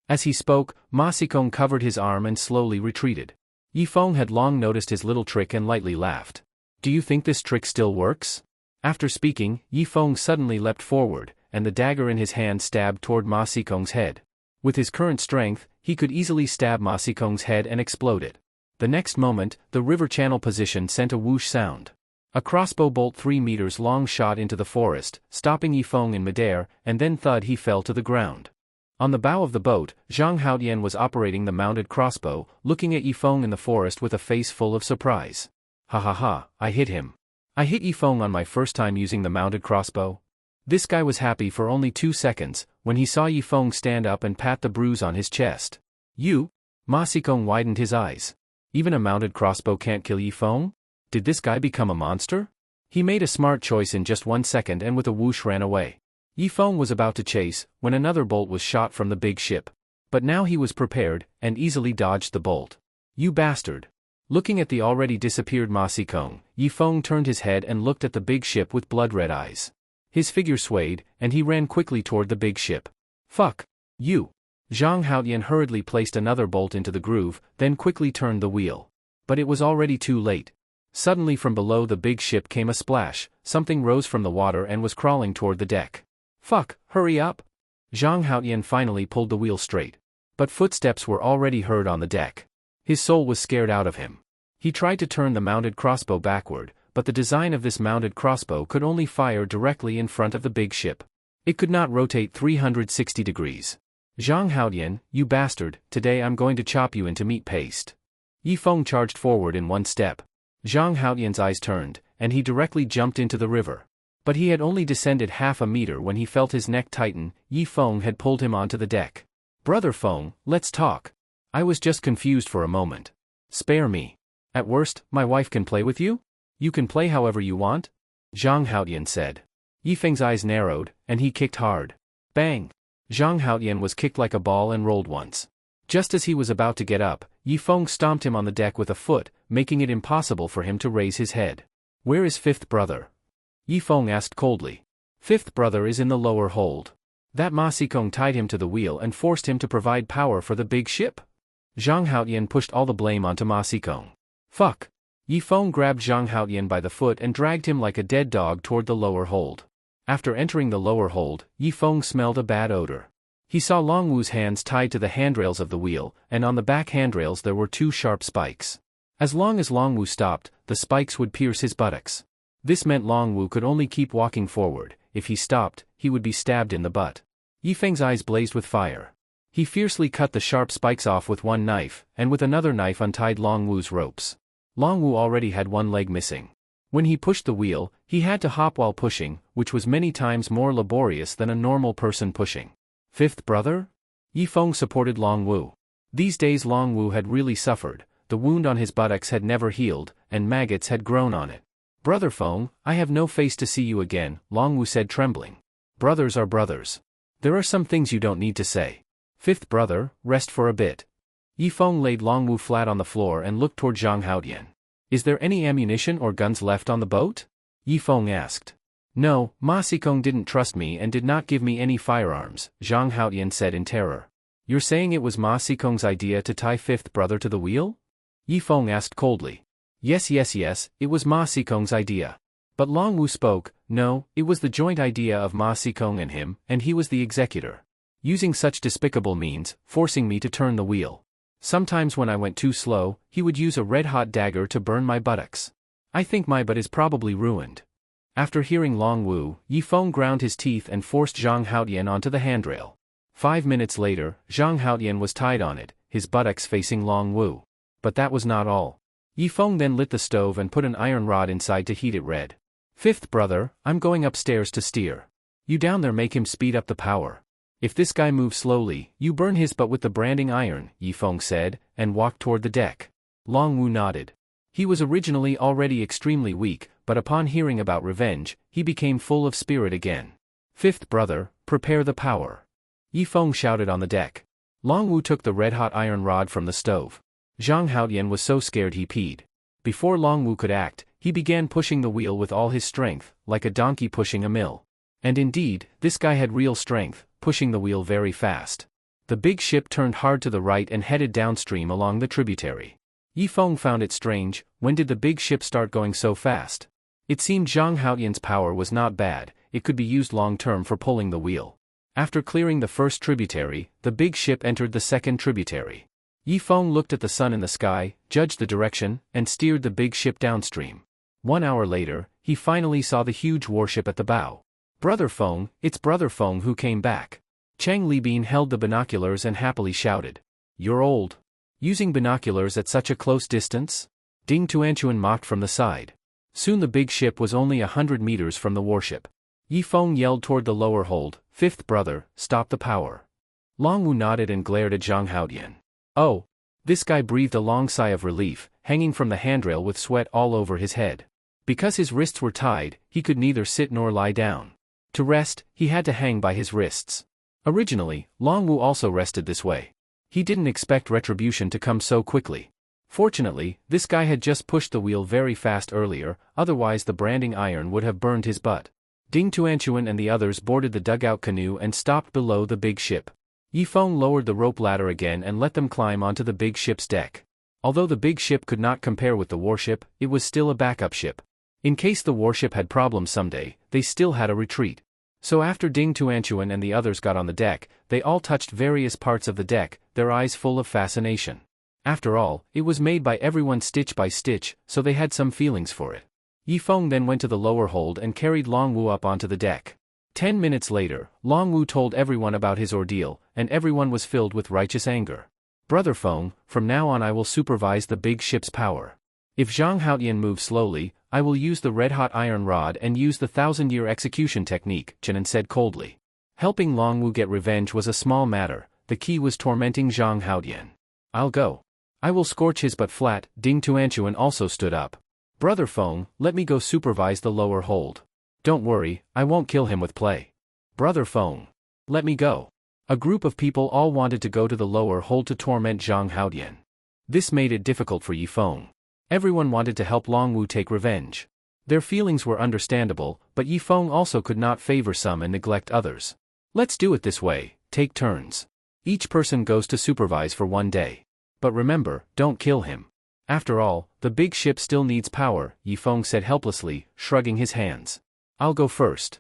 As he spoke, Ma Xikong covered his arm and slowly retreated. Yifeng had long noticed his little trick and lightly laughed. Do you think this trick still works? After speaking, Yifeng suddenly leapt forward, and the dagger in his hand stabbed toward Ma Xikong's head. With his current strength, he could easily stab Ma Xikong's head and explode it. The next moment, the river channel position sent a whoosh sound. A crossbow bolt 3 meters long shot into the forest, stopping Yifeng in midair, and then thud he fell to the ground. On the bow of the boat, Zhang Haotian was operating the mounted crossbow, looking at Yifeng in the forest with a face full of surprise. Ha ha ha, I hit him. I hit Yifeng on my first time using the mounted crossbow. This guy was happy for only 2 seconds, when he saw Yifeng stand up and pat the bruise on his chest. You? Ma Xikong widened his eyes. Even a mounted crossbow can't kill Yifeng? Did this guy become a monster? He made a smart choice in just 1 second and with a whoosh ran away. Yifeng was about to chase, when another bolt was shot from the big ship. But now he was prepared, and easily dodged the bolt. You bastard! Looking at the already disappeared Ma Xikong, Yifeng turned his head and looked at the big ship with blood-red eyes. His figure swayed, and he ran quickly toward the big ship. Fuck! You! Zhang Haotian hurriedly placed another bolt into the groove, then quickly turned the wheel. But it was already too late. Suddenly from below the big ship came a splash, something rose from the water and was crawling toward the deck. Fuck, hurry up! Zhang Haotian finally pulled the wheel straight. But footsteps were already heard on the deck. His soul was scared out of him. He tried to turn the mounted crossbow backward, but the design of this mounted crossbow could only fire directly in front of the big ship. It could not rotate 360 degrees. Zhang Haotian, you bastard, today I'm going to chop you into meat paste. Yifeng charged forward in 1 step. Zhang Haotian's eyes turned, and he directly jumped into the river. But he had only descended half a meter when he felt his neck tighten. Yifeng had pulled him onto the deck. Brother Feng, let's talk. I was just confused for a moment. Spare me. At worst, my wife can play with you? You can play however you want? Zhang Haotian said. Yifeng's eyes narrowed, and he kicked hard. Bang! Zhang Haotian was kicked like a ball and rolled once. Just as he was about to get up, Yifeng stomped him on the deck with a foot, making it impossible for him to raise his head. Where is fifth brother? Yifeng asked coldly. Fifth brother is in the lower hold. That Ma Xikong tied him to the wheel and forced him to provide power for the big ship? Zhang Haotian pushed all the blame onto Ma Xikong. Fuck! Yifeng grabbed Zhang Haotian by the foot and dragged him like a dead dog toward the lower hold. After entering the lower hold, Yifeng smelled a bad odor. He saw Longwu's hands tied to the handrails of the wheel, and on the back handrails there were 2 sharp spikes. As long as Longwu stopped, the spikes would pierce his buttocks. This meant Longwu could only keep walking forward. If he stopped, he would be stabbed in the butt. Yifeng's eyes blazed with fire. He fiercely cut the sharp spikes off with 1 knife, and with another knife untied Longwu's ropes. Longwu already had 1 leg missing. When he pushed the wheel, he had to hop while pushing, which was many times more laborious than a normal person pushing. Fifth brother? Yifeng supported Longwu. These days Longwu had really suffered. The wound on his buttocks had never healed, and maggots had grown on it. Brother Feng, I have no face to see you again, Longwu said trembling. Brothers are brothers. There are some things you don't need to say. Fifth brother, rest for a bit. Yifeng laid Longwu flat on the floor and looked toward Zhang Haotian. Is there any ammunition or guns left on the boat? Yifeng asked. No, Ma Xikong didn't trust me and did not give me any firearms, Zhang Haotian said in terror. You're saying it was Ma Xikong's idea to tie fifth brother to the wheel? Yifeng asked coldly. Yes, it was Ma Xikong's idea. But Longwu spoke. No, it was the joint idea of Ma Xikong and him, and he was the executor. Using such despicable means, forcing me to turn the wheel. Sometimes when I went too slow, he would use a red-hot dagger to burn my buttocks. I think my butt is probably ruined. After hearing Longwu, Yifeng ground his teeth and forced Zhang Haotian onto the handrail. 5 minutes later, Zhang Haotian was tied on it, his buttocks facing Longwu. But that was not all. Yifeng then lit the stove and put an iron rod inside to heat it red. Fifth brother, I'm going upstairs to steer. You down there make him speed up the power. If this guy moves slowly, you burn his butt with the branding iron, Yifeng said, and walked toward the deck. Longwu nodded. He was originally already extremely weak, but upon hearing about revenge, he became full of spirit again. Fifth brother, prepare the power. Yifeng shouted on the deck. Longwu took the red-hot iron rod from the stove. Zhang Haotian was so scared he peed. Before Longwu could act, he began pushing the wheel with all his strength, like a donkey pushing a mill. And indeed, this guy had real strength, pushing the wheel very fast. The big ship turned hard to the right and headed downstream along the tributary. Yifeng found it strange. When did the big ship start going so fast? It seemed Zhang Haotian's power was not bad, it could be used long-term for pulling the wheel. After clearing the first tributary, the big ship entered the second tributary. Yifeng looked at the sun in the sky, judged the direction, and steered the big ship downstream. 1 hour later, he finally saw the huge warship at the bow. "Brother Feng, it's Brother Feng who came back." Chang Libin held the binoculars and happily shouted. "You're old. Using binoculars at such a close distance?" Ding Tuanchuan mocked from the side. Soon the big ship was only 100 meters from the warship. Yifeng yelled toward the lower hold, "Fifth brother, stop the power." Longwu nodded and glared at Zhang Haotian. "Oh." This guy breathed a long sigh of relief, hanging from the handrail with sweat all over his head. Because his wrists were tied, he could neither sit nor lie down. To rest, he had to hang by his wrists. Originally, Longwu also rested this way. He didn't expect retribution to come so quickly. Fortunately, this guy had just pushed the wheel very fast earlier, otherwise the branding iron would have burned his butt. Ding Tuanchuan and the others boarded the dugout canoe and stopped below the big ship. Yifeng lowered the rope ladder again and let them climb onto the big ship's deck. Although the big ship could not compare with the warship, it was still a backup ship. In case the warship had problems someday, they still had a retreat. So after Ding Tuanchuan and the others got on the deck, they all touched various parts of the deck, their eyes full of fascination. After all, it was made by everyone stitch by stitch, so they had some feelings for it. Yifeng then went to the lower hold and carried Longwu up onto the deck. 10 minutes later, Longwu told everyone about his ordeal, and everyone was filled with righteous anger. "Brother Feng, from now on I will supervise the big ship's power. If Zhang Haotian moves slowly, I will use the red-hot iron rod and use the 1,000-year execution technique," Chenin said coldly. Helping Longwu get revenge was a small matter, the key was tormenting Zhang Haotian. "I'll go. I will scorch his butt flat." Ding Tuanchuan also stood up. "Brother Feng, let me go supervise the lower hold. Don't worry, I won't kill him with play. Brother Feng, let me go." A group of people all wanted to go to the lower hold to torment Zhang Haotian. This made it difficult for Yifeng. Everyone wanted to help Longwu take revenge. Their feelings were understandable, but Yifeng also could not favor some and neglect others. "Let's do it this way, take turns. Each person goes to supervise for 1 day. But remember, don't kill him. After all, the big ship still needs power," Yifeng said helplessly, shrugging his hands. "I'll go first."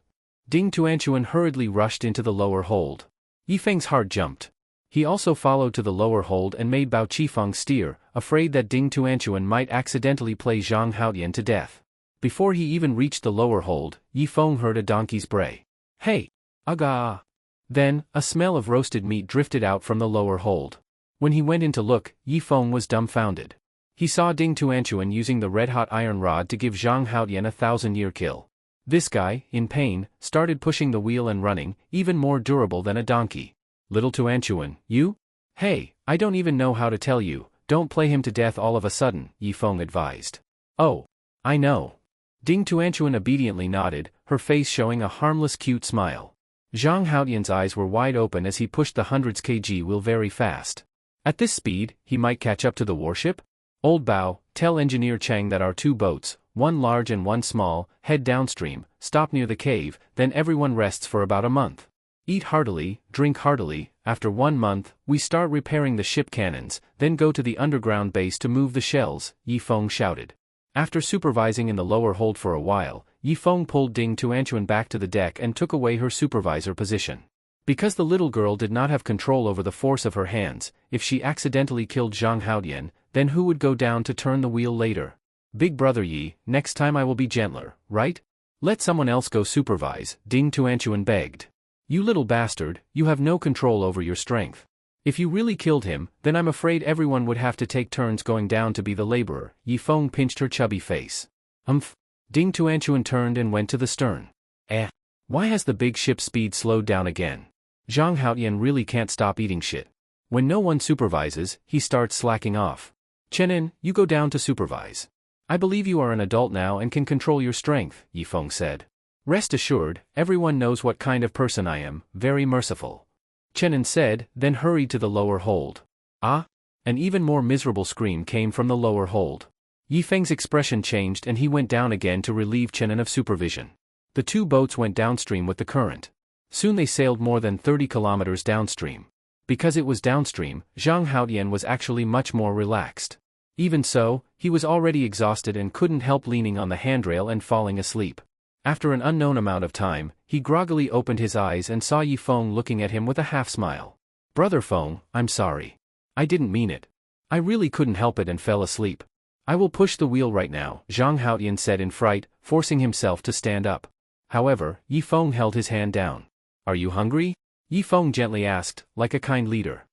Ding Tuanchuan hurriedly rushed into the lower hold. Yifeng's heart jumped. He also followed to the lower hold and made Bao Qifeng steer, afraid that Ding Tuanchuan might accidentally play Zhang Haotian to death. Before he even reached the lower hold, Yifeng heard a donkey's bray. "Hey! Aga!" Then, a smell of roasted meat drifted out from the lower hold. When he went in to look, Yifeng was dumbfounded. He saw Ding Tuanchuan using the red-hot iron rod to give Zhang Haotian a 1,000-year kill. This guy, in pain, started pushing the wheel and running, even more durable than a donkey. "Little Tuanchuan, you? Hey, I don't even know how to tell you, don't play him to death all of a sudden," Yifeng advised. "Oh, I know." Ding Tuanchuan obediently nodded, her face showing a harmless cute smile. Zhang Haotian's eyes were wide open as he pushed the hundreds kg wheel very fast. At this speed, he might catch up to the warship? "Old Bao, tell Engineer Chang that our 2 boats, one large and one small, head downstream, stop near the cave, then everyone rests for about a month. Eat heartily, drink heartily. After 1 month, we start repairing the ship cannons, then go to the underground base to move the shells," Yifeng shouted. After supervising in the lower hold for a while, Yifeng pulled Ding Tuanchuan back to the deck and took away her supervisor position. Because the little girl did not have control over the force of her hands, if she accidentally killed Zhang Haotian, then who would go down to turn the wheel later? "Big brother Yi, next time I will be gentler, right? Let someone else go supervise," Ding Tuanchuan begged. "You little bastard, you have no control over your strength. If you really killed him, then I'm afraid everyone would have to take turns going down to be the laborer." Yifeng pinched her chubby face. Ding Tuanchuan turned and went to the stern. Why has the big ship's speed slowed down again? Zhang Haotian really can't stop eating shit. When no one supervises, he starts slacking off. "Chenin, you go down to supervise. I believe you are an adult now and can control your strength," Yifeng said. "Rest assured, everyone knows what kind of person I am, very merciful." Chenin said, then hurried to the lower hold. "Ah!" An even more miserable scream came from the lower hold. Yifeng's expression changed and he went down again to relieve Chenin of supervision. The 2 boats went downstream with the current. Soon they sailed more than 30 kilometers downstream. Because it was downstream, Zhang Haotian was actually much more relaxed. Even so, he was already exhausted and couldn't help leaning on the handrail and falling asleep. After an unknown amount of time, he groggily opened his eyes and saw Yifeng looking at him with a half-smile. "Brother Feng, I'm sorry. I didn't mean it. I really couldn't help it and fell asleep. I will push the wheel right now," Zhang Haotian said in fright, forcing himself to stand up. However, Yifeng held his hand down. "Are you hungry?" Yifeng gently asked, like a kind leader.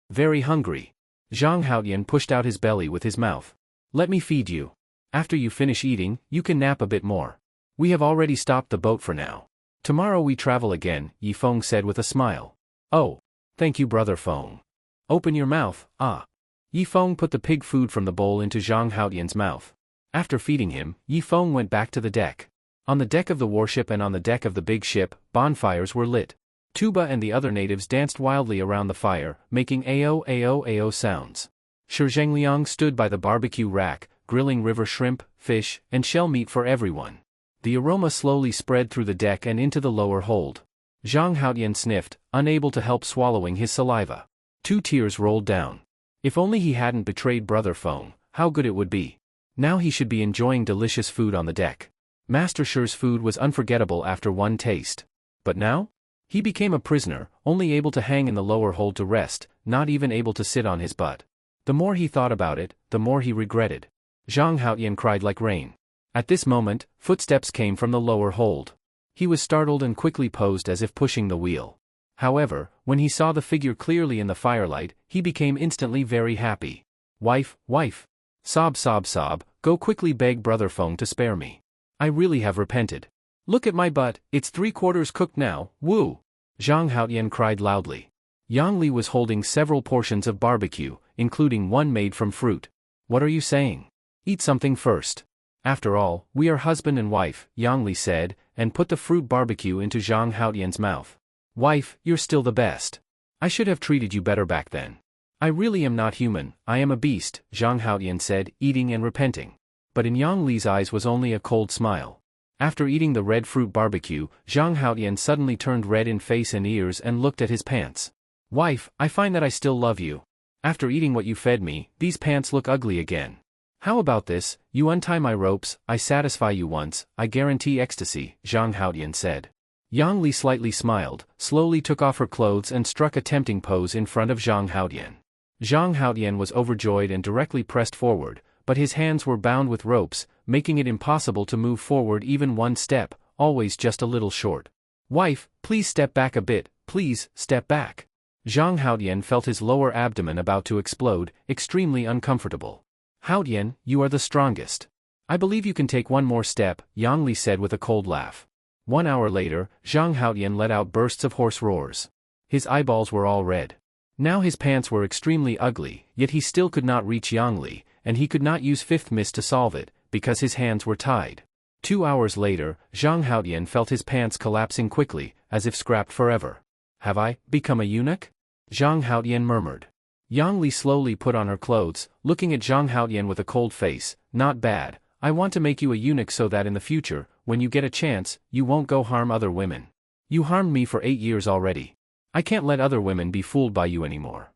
Very hungry." Zhang Haotian pushed out his belly with his mouth. "Let me feed you. After you finish eating, you can nap a bit more. We have already stopped the boat for now. Tomorrow we travel again," Yifeng said with a smile. "Oh. Thank you, Brother Feng. Open your mouth, ah." Yifeng put the pig food from the bowl into Zhang Haotian's mouth. After feeding him, Yifeng went back to the deck. On the deck of the warship and on the deck of the big ship, bonfires were lit. Tuba and the other natives danced wildly around the fire, making "Ao Ao Ao" sounds. Shi Zhengliang stood by the barbecue rack, grilling river shrimp, fish, and shell meat for everyone. The aroma slowly spread through the deck and into the lower hold. Zhang Haotian sniffed, unable to help swallowing his saliva. 2 tears rolled down. If only he hadn't betrayed Brother Feng, how good it would be. Now he should be enjoying delicious food on the deck. Master Shi's food was unforgettable after one taste. But now? He became a prisoner, only able to hang in the lower hold to rest, not even able to sit on his butt. The more he thought about it, the more he regretted. Zhang Haotian cried like rain. At this moment, footsteps came from the lower hold. He was startled and quickly posed as if pushing the wheel. However, when he saw the figure clearly in the firelight, he became instantly very happy. Wife, wife. Sob sob sob, go quickly beg Brother Feng to spare me. I really have repented. Look at my butt, it's 3/4 cooked now, woo! Zhang Haotian cried loudly. Yang Li was holding several portions of barbecue, including one made from fruit. What are you saying? Eat something first. After all, we are husband and wife, Yang Li said, and put the fruit barbecue into Zhang Haotian's mouth. Wife, you're still the best. I should have treated you better back then. I really am not human, I am a beast, Zhang Haotian said, eating and repenting. But in Yang Li's eyes was only a cold smile. After eating the red fruit barbecue, Zhang Haotian suddenly turned red in face and ears and looked at his pants. Wife, I find that I still love you. After eating what you fed me, these pants look ugly again. How about this, you untie my ropes, I satisfy you once, I guarantee ecstasy, Zhang Haotian said. Yang Li slightly smiled, slowly took off her clothes and struck a tempting pose in front of Zhang Haotian. Zhang Haotian was overjoyed and directly pressed forward, but his hands were bound with ropes, making it impossible to move forward even one step, always just a little short. Wife, please step back a bit, please, step back. Zhang Haotian felt his lower abdomen about to explode, extremely uncomfortable. Haotian, you are the strongest. I believe you can take one more step, Yang Li said with a cold laugh. 1 hour later, Zhang Haotian let out bursts of hoarse roars. His eyeballs were all red. Now his pants were extremely ugly, yet he still could not reach Yang Li, and he could not use fifth mist to solve it, because his hands were tied. 2 hours later, Zhang Haotian felt his pants collapsing quickly, as if scrapped forever. Have I become a eunuch? Zhang Haotian murmured. Yang Li slowly put on her clothes, looking at Zhang Haotian with a cold face. Not bad, I want to make you a eunuch so that in the future, when you get a chance, you won't go harm other women. You harmed me for 8 years already. I can't let other women be fooled by you anymore.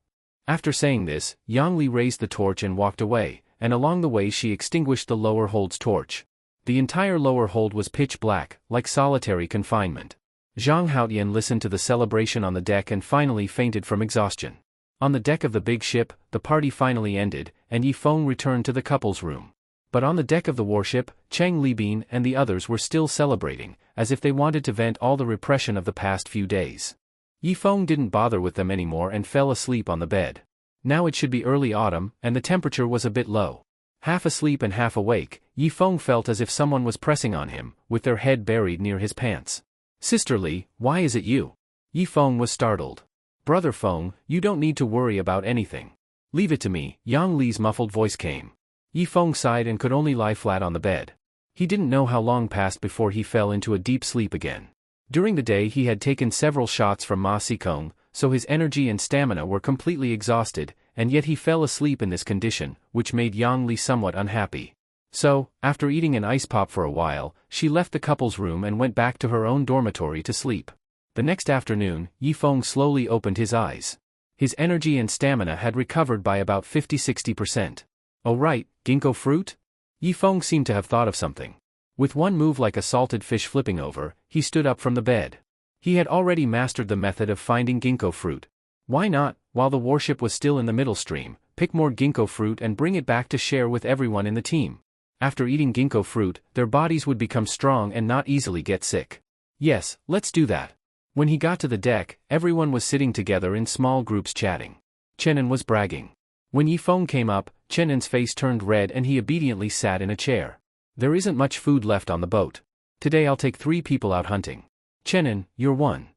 After saying this, Yang Li raised the torch and walked away, and along the way she extinguished the lower hold's torch. The entire lower hold was pitch black, like solitary confinement. Zhang Haotian listened to the celebration on the deck and finally fainted from exhaustion. On the deck of the big ship, the party finally ended, and Yifeng returned to the couple's room. But on the deck of the warship, Cheng Libin and the others were still celebrating, as if they wanted to vent all the repression of the past few days. Yifeng didn't bother with them anymore and fell asleep on the bed. Now it should be early autumn, and the temperature was a bit low. Half asleep and half awake, Yifeng felt as if someone was pressing on him, with their head buried near his pants. Sister Li, why is it you? Yifeng was startled. Brother Feng, you don't need to worry about anything. Leave it to me, Yang Li's muffled voice came. Yifeng sighed and could only lie flat on the bed. He didn't know how long passed before he fell into a deep sleep again. During the day he had taken several shots from Ma Sikong, so his energy and stamina were completely exhausted, and yet he fell asleep in this condition, which made Yang Li somewhat unhappy. So, after eating an ice pop for a while, she left the couple's room and went back to her own dormitory to sleep. The next afternoon, Yifeng slowly opened his eyes. His energy and stamina had recovered by about 50–60%. Oh right, ginkgo fruit? Yifeng seemed to have thought of something. With one move like a salted fish flipping over, he stood up from the bed. He had already mastered the method of finding ginkgo fruit. Why not, while the warship was still in the middle stream, pick more ginkgo fruit and bring it back to share with everyone in the team? After eating ginkgo fruit, their bodies would become strong and not easily get sick. Yes, let's do that. When he got to the deck, everyone was sitting together in small groups chatting. Chenin was bragging. When Yifeng came up, Chenin's face turned red and he obediently sat in a chair. There isn't much food left on the boat. Today I'll take 3 people out hunting. Chenin, you're one.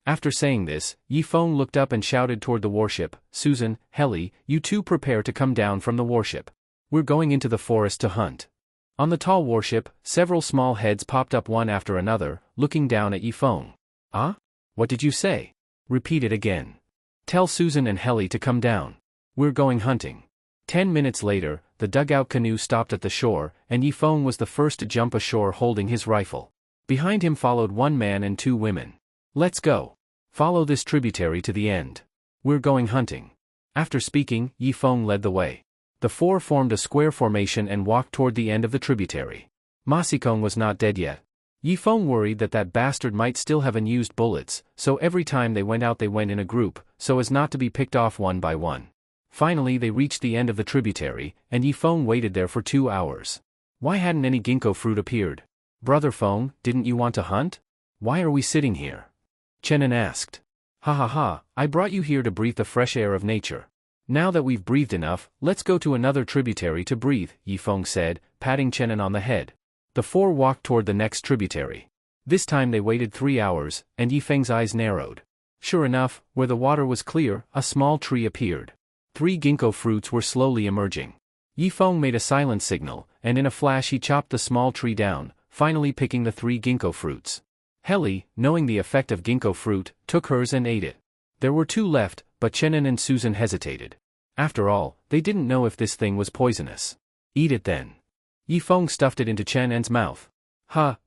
After saying this, Yifeng looked up and shouted toward the warship, Susan, Helly, you two prepare to come down from the warship. We're going into the forest to hunt. On the tall warship, several small heads popped up one after another, looking down at Yifeng. Ah? What did you say? Repeat it again. Tell Susan and Helly to come down. We're going hunting. 10 minutes later, the dugout canoe stopped at the shore, and Yifeng was the first to jump ashore holding his rifle. Behind him followed 1 man and 2 women. Let's go. Follow this tributary to the end. We're going hunting. After speaking, Yifeng led the way. The 4 formed a square formation and walked toward the end of the tributary. Masikong was not dead yet. Yifeng worried that bastard might still have unused bullets, so every time they went out they went in a group, so as not to be picked off one by one. Finally they reached the end of the tributary, and Yifeng waited there for 2 hours. Why hadn't any ginkgo fruit appeared? Brother Feng, didn't you want to hunt? Why are we sitting here? Chenin asked. Ha ha ha, I brought you here to breathe the fresh air of nature. Now that we've breathed enough, let's go to another tributary to breathe, Yifeng said, patting Chenin on the head. The 4 walked toward the next tributary. This time they waited 3 hours, and Yifeng's eyes narrowed. Sure enough, where the water was clear, a small tree appeared. 3 ginkgo fruits were slowly emerging. Yifeng made a silent signal, and in a flash he chopped the small tree down, finally picking the 3 ginkgo fruits. Helly, knowing the effect of ginkgo fruit, took hers and ate it. There were 2 left, but Chenin and Susan hesitated. After all, they didn't know if this thing was poisonous. Eat it then. Yifeng stuffed it into Chenin's mouth.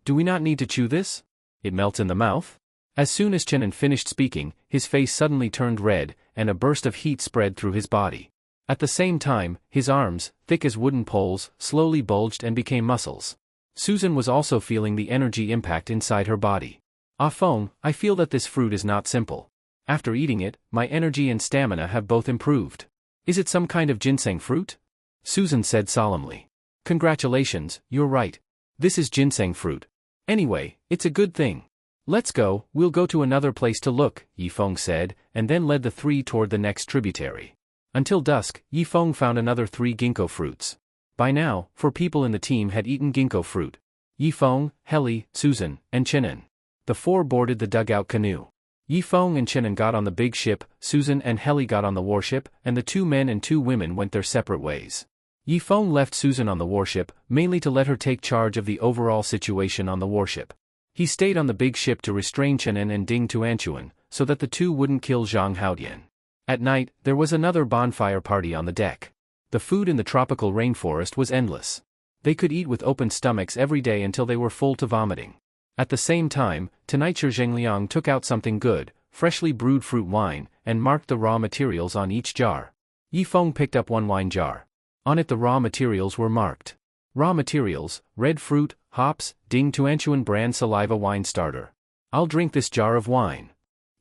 Do we not need to chew this? It melts in the mouth? As soon as Chenin finished speaking, his face suddenly turned red, and a burst of heat spread through his body. At the same time, his arms, thick as wooden poles, slowly bulged and became muscles. Susan was also feeling the energy impact inside her body. Ah Feng, I feel that this fruit is not simple. After eating it, my energy and stamina have both improved. Is it some kind of ginseng fruit? Susan said solemnly. Congratulations, you're right. This is ginseng fruit. Anyway, it's a good thing. Let's go, we'll go to another place to look, Yifeng said, and then led the 3 toward the next tributary. Until dusk, Yifeng found another 3 ginkgo fruits. By now, 4 people in the team had eaten ginkgo fruit. Yifeng, Helly, Susan, and Chenin. The 4 boarded the dugout canoe. Yifeng and Chenin got on the big ship, Susan and Helly got on the warship, and the 2 men and 2 women went their separate ways. Yifeng left Susan on the warship, mainly to let her take charge of the overall situation on the warship. He stayed on the big ship to restrain Chenin and Ding Tuanchuan, so that the 2 wouldn't kill Zhang Haodian. At night, there was another bonfire party on the deck. The food in the tropical rainforest was endless. They could eat with open stomachs every day until they were full to vomiting. At the same time, tonight Zhengliang took out something good, freshly brewed fruit wine, and marked the raw materials on each jar. Yifeng picked up 1 wine jar. On it the raw materials were marked. Raw materials, red fruit, hops, Ding Tuanchuan brand saliva wine starter. I'll drink this jar of wine.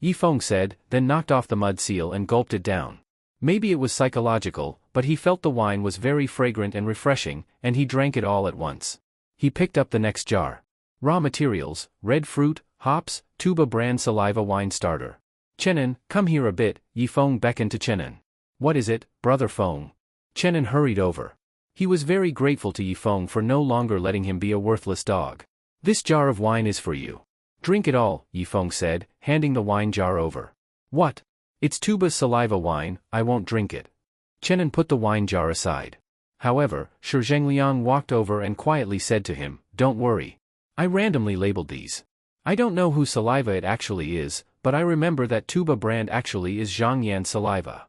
Yifeng said, then knocked off the mud seal and gulped it down. Maybe it was psychological, but he felt the wine was very fragrant and refreshing, and he drank it all at once. He picked up the next jar. Raw materials, red fruit, hops, Tuba brand saliva wine starter. Chenin, come here a bit, Yifeng beckoned to Chenin. What is it, brother Feng? Chenin hurried over. He was very grateful to Yifeng for no longer letting him be a worthless dog. This jar of wine is for you. Drink it all, Yifeng said, handing the wine jar over. What? It's Tuba's saliva wine, I won't drink it. Chenin put the wine jar aside. However, Zhengliang walked over and quietly said to him, don't worry. I randomly labeled these. I don't know whose saliva it actually is, but I remember that Tuba brand actually is Zhang Yan's saliva.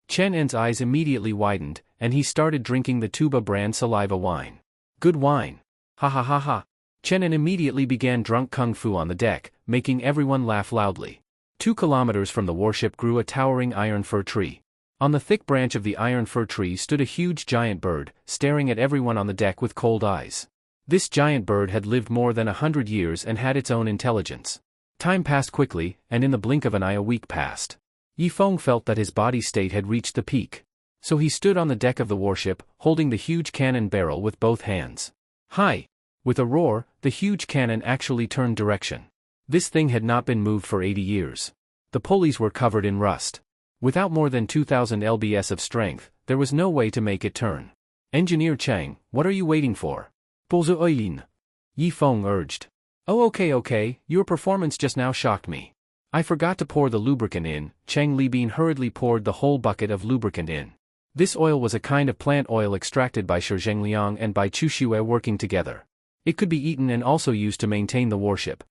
Chenin's eyes immediately widened, and he started drinking the Tuba brand saliva wine. Good wine. Ha ha ha ha. Chen immediately began drunk kung fu on the deck, making everyone laugh loudly. 2 kilometers from the warship grew a towering iron fir tree. On the thick branch of the iron fir tree stood a huge giant bird, staring at everyone on the deck with cold eyes. This giant bird had lived more than 100 years and had its own intelligence. Time passed quickly, and in the blink of an eye a week passed. Yifeng felt that his body state had reached the peak. So he stood on the deck of the warship, holding the huge cannon barrel with both hands. Hi! With a roar, the huge cannon actually turned direction. This thing had not been moved for 80 years. The pulleys were covered in rust. Without more than 2,000 lbs of strength, there was no way to make it turn. Engineer Chang, what are you waiting for? Pose Oilin. Yifeng urged. Oh okay, your performance just now shocked me. I forgot to pour the lubricant in. Chang Libin hurriedly poured the whole bucket of lubricant in. This oil was a kind of plant oil extracted by Shi Zhengliang and by Chu Xue working together. It could be eaten and also used to maintain the warship.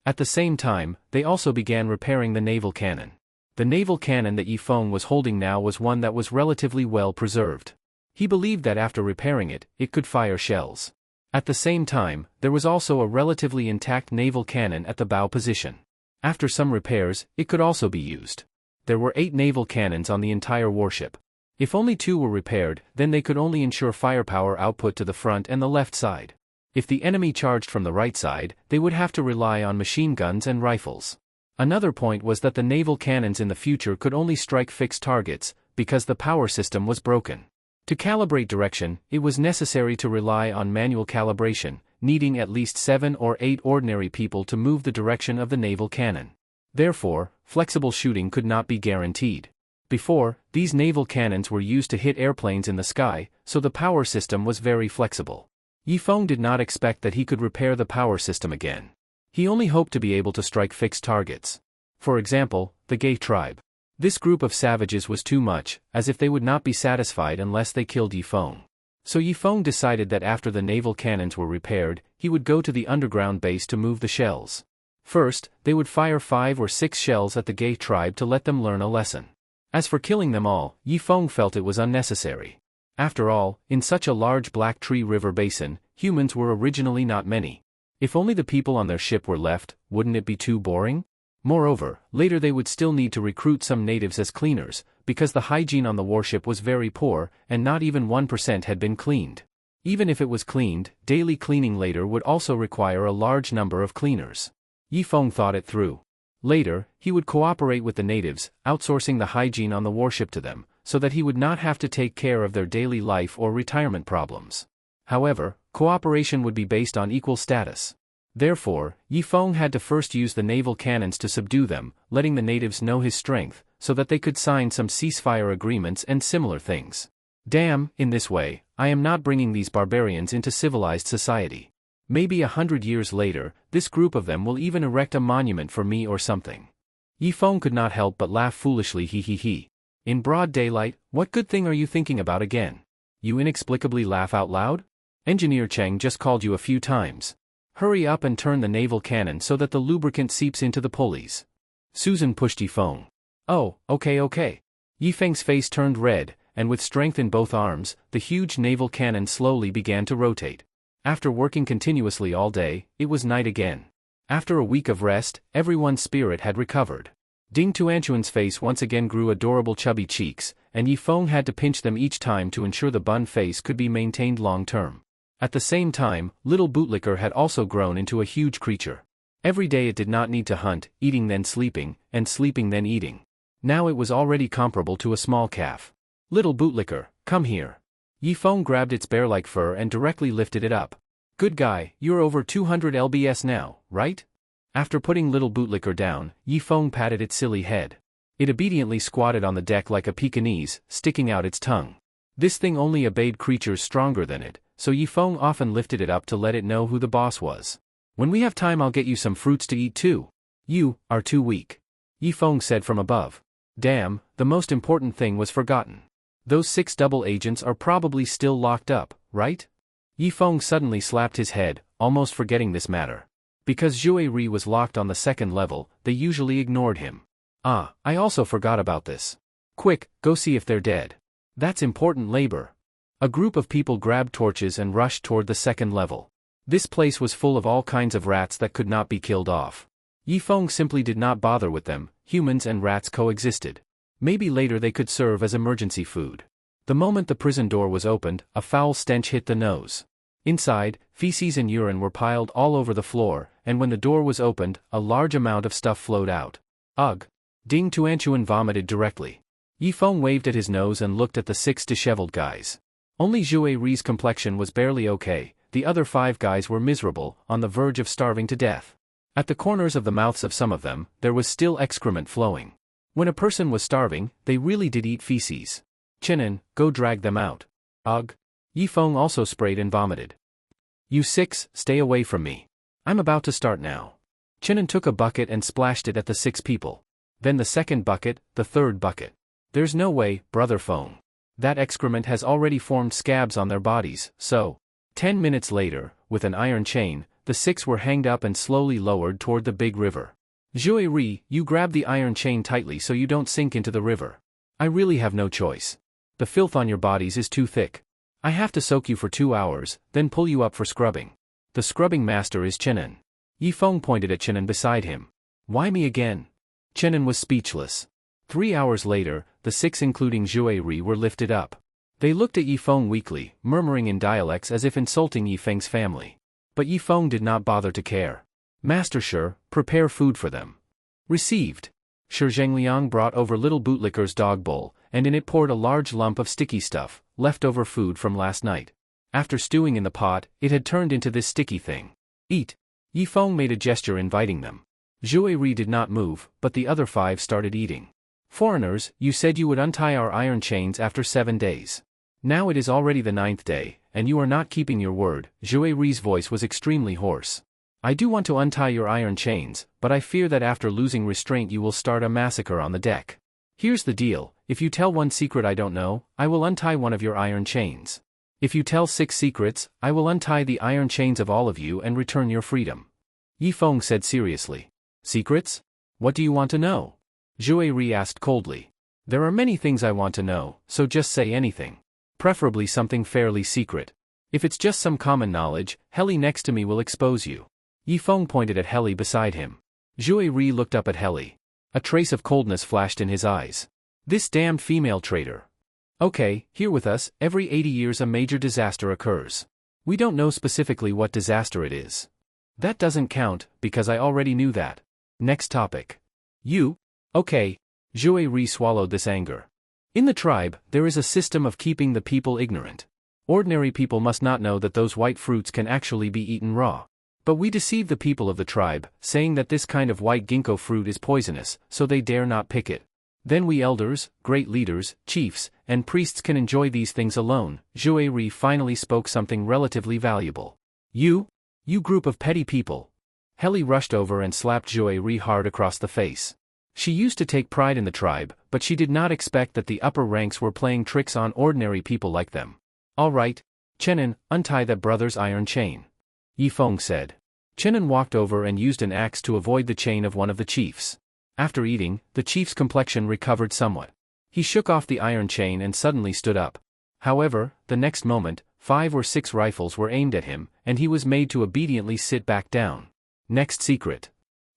At the same time, they also began repairing the naval cannon. The naval cannon that Yifeng was holding now was one that was relatively well preserved. He believed that after repairing it, it could fire shells. At the same time, there was also a relatively intact naval cannon at the bow position. After some repairs, it could also be used. There were 8 naval cannons on the entire warship. If only 2 were repaired, then they could only ensure firepower output to the front and the left side. If the enemy charged from the right side, they would have to rely on machine guns and rifles. Another point was that the naval cannons in the future could only strike fixed targets, because the power system was broken. To calibrate direction, it was necessary to rely on manual calibration, needing at least 7 or 8 ordinary people to move the direction of the naval cannon. Therefore, flexible shooting could not be guaranteed. Before, these naval cannons were used to hit airplanes in the sky, so the power system was very flexible. Yifeng did not expect that he could repair the power system again. He only hoped to be able to strike fixed targets. For example, the Gay tribe. This group of savages was too much, as if they would not be satisfied unless they killed Yifeng. So Yifeng decided that after the naval cannons were repaired, he would go to the underground base to move the shells. First, they would fire 5 or 6 shells at the Gay tribe to let them learn a lesson. As for killing them all, Yifeng felt it was unnecessary. After all, in such a large Black Tree River basin, humans were originally not many. If only the people on their ship were left, wouldn't it be too boring? Moreover, later they would still need to recruit some natives as cleaners, because the hygiene on the warship was very poor, and not even 1% had been cleaned. Even if it was cleaned, daily cleaning later would also require a large number of cleaners. Yifeng thought it through. Later, he would cooperate with the natives, outsourcing the hygiene on the warship to them, so that he would not have to take care of their daily life or retirement problems. However, cooperation would be based on equal status. Therefore, Yifeng had to first use the naval cannons to subdue them, letting the natives know his strength, so that they could sign some ceasefire agreements and similar things. Damn, in this way, I am not bringing these barbarians into civilized society. Maybe 100 years later, this group of them will even erect a monument for me or something. Yifeng could not help but laugh foolishly. He. In broad daylight, what good thing are you thinking about again? You inexplicably laugh out loud? Engineer Cheng just called you a few times. Hurry up and turn the naval cannon so that the lubricant seeps into the pulleys. Susan pushed Yifeng. Oh, okay. Yifeng's face turned red, and with strength in both arms, the huge naval cannon slowly began to rotate. After working continuously all day, it was night again. After a week of rest, everyone's spirit had recovered. Ding Tuanchuan's face once again grew adorable chubby cheeks, and Yifeng had to pinch them each time to ensure the bun face could be maintained long term. At the same time, little Bootlicker had also grown into a huge creature. Every day it did not need to hunt, eating then sleeping, and sleeping then eating. Now it was already comparable to a small calf. Little Bootlicker, come here. Yifeng grabbed its bear-like fur and directly lifted it up. Good guy, you're over 200 lbs now, right? After putting little Bootlicker down, Yifeng patted its silly head. It obediently squatted on the deck like a Pekingese, sticking out its tongue. This thing only obeyed creatures stronger than it, so Yifeng often lifted it up to let it know who the boss was. When we have time I'll get you some fruits to eat too. You are too weak. Yifeng said from above. Damn, the most important thing was forgotten. Those 6 double agents are probably still locked up, right? Yifeng suddenly slapped his head, almost forgetting this matter. Because Zhue Ri was locked on the 2nd level, they usually ignored him. Ah, I also forgot about this. Quick, go see if they're dead. That's important labor. A group of people grabbed torches and rushed toward the 2nd level. This place was full of all kinds of rats that could not be killed off. Yifeng simply did not bother with them. Humans and rats coexisted. Maybe later they could serve as emergency food. The moment the prison door was opened, a foul stench hit the nose. Inside, feces and urine were piled all over the floor, and when the door was opened, a large amount of stuff flowed out. Ugh! Ding Tuanchuan vomited directly. Yifeng waved at his nose and looked at the 6 disheveled guys. Only Zhue Ri's complexion was barely okay, the other 5 guys were miserable, on the verge of starving to death. At the corners of the mouths of some of them, there was still excrement flowing. When a person was starving, they really did eat feces. Chenin, go drag them out. Ugh! Yifeng also sprayed and vomited. You 6, stay away from me. I'm about to start now. Chenin took a bucket and splashed it at the 6 people. Then the second bucket, the third bucket. There's no way, Brother Feng. That excrement has already formed scabs on their bodies, so. 10 minutes later, with an iron chain, the 6 were hanged up and slowly lowered toward the big river. Zhue Ri, you grab the iron chain tightly so you don't sink into the river. I really have no choice. The filth on your bodies is too thick. I have to soak you for 2 hours, then pull you up for scrubbing. The scrubbing master is Chenin. Yifeng pointed at Chenin beside him. Why me again? Chenin was speechless. 3 hours later, the 6 including Zhue Ri were lifted up. They looked at Yifeng weakly, murmuring in dialects as if insulting Yifeng's family. But Yifeng did not bother to care. Master Shi, prepare food for them. Received. Shi Zhengliang brought over little bootlicker's dog bowl, and in it poured a large lump of sticky stuff, leftover food from last night. After stewing in the pot, it had turned into this sticky thing. Eat. Yifeng made a gesture inviting them. Zhue Ri did not move, but the other 5 started eating. Foreigners, you said you would untie our iron chains after 7 days. Now it is already the 9th day, and you are not keeping your word. Zhue Ri's voice was extremely hoarse. I do want to untie your iron chains, but I fear that after losing restraint you will start a massacre on the deck. Here's the deal, if you tell one secret I don't know, I will untie one of your iron chains. If you tell 6 secrets, I will untie the iron chains of all of you and return your freedom. Yifeng said seriously. Secrets? What do you want to know? Zhue Ri asked coldly. There are many things I want to know, so just say anything. Preferably something fairly secret. If it's just some common knowledge, Heli next to me will expose you. Yifeng pointed at Heli beside him. Zhue Ri looked up at Heli. A trace of coldness flashed in his eyes. This damned female traitor. Okay, here with us, every 80 years a major disaster occurs. We don't know specifically what disaster it is. That doesn't count, because I already knew that. Next topic. You? Okay. Zhue Ri swallowed this anger. In the tribe, there is a system of keeping the people ignorant. Ordinary people must not know that those white fruits can actually be eaten raw. But we deceive the people of the tribe, saying that this kind of white ginkgo fruit is poisonous, so they dare not pick it. Then we elders, great leaders, chiefs, and priests can enjoy these things alone. Zhue Ri finally spoke something relatively valuable. You group of petty people. Heli rushed over and slapped Zhue Ri hard across the face. She used to take pride in the tribe, but she did not expect that the upper ranks were playing tricks on ordinary people like them. All right, Chenin, untie that brother's iron chain. Yifeng said. Chenin walked over and used an axe to avoid the chain of one of the chiefs. After eating, the chief's complexion recovered somewhat. He shook off the iron chain and suddenly stood up. However, the next moment, 5 or 6 rifles were aimed at him, and he was made to obediently sit back down. Next secret.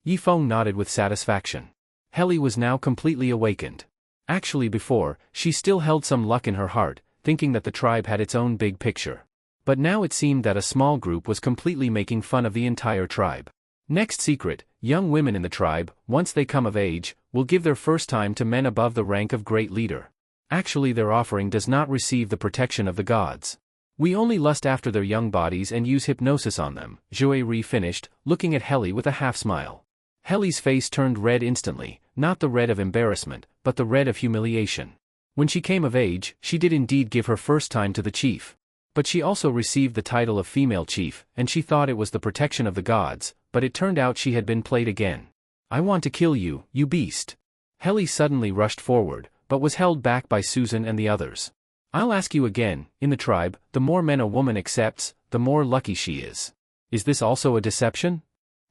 Yifeng nodded with satisfaction. Heli was now completely awakened. Actually before, she still held some luck in her heart, thinking that the tribe had its own big picture. But now it seemed that a small group was completely making fun of the entire tribe. Next secret, young women in the tribe, once they come of age, will give their first time to men above the rank of great leader. Actually their offering does not receive the protection of the gods. We only lust after their young bodies and use hypnosis on them, Zhue Ri finished, looking at Heli with a half-smile. Heli's face turned red instantly, not the red of embarrassment, but the red of humiliation. When she came of age, she did indeed give her first time to the chief. But she also received the title of female chief, and she thought it was the protection of the gods, but it turned out she had been played again. I want to kill you, you beast. Heli suddenly rushed forward, but was held back by Susan and the others. I'll ask you again, in the tribe, the more men a woman accepts, the more lucky she is. Is this also a deception?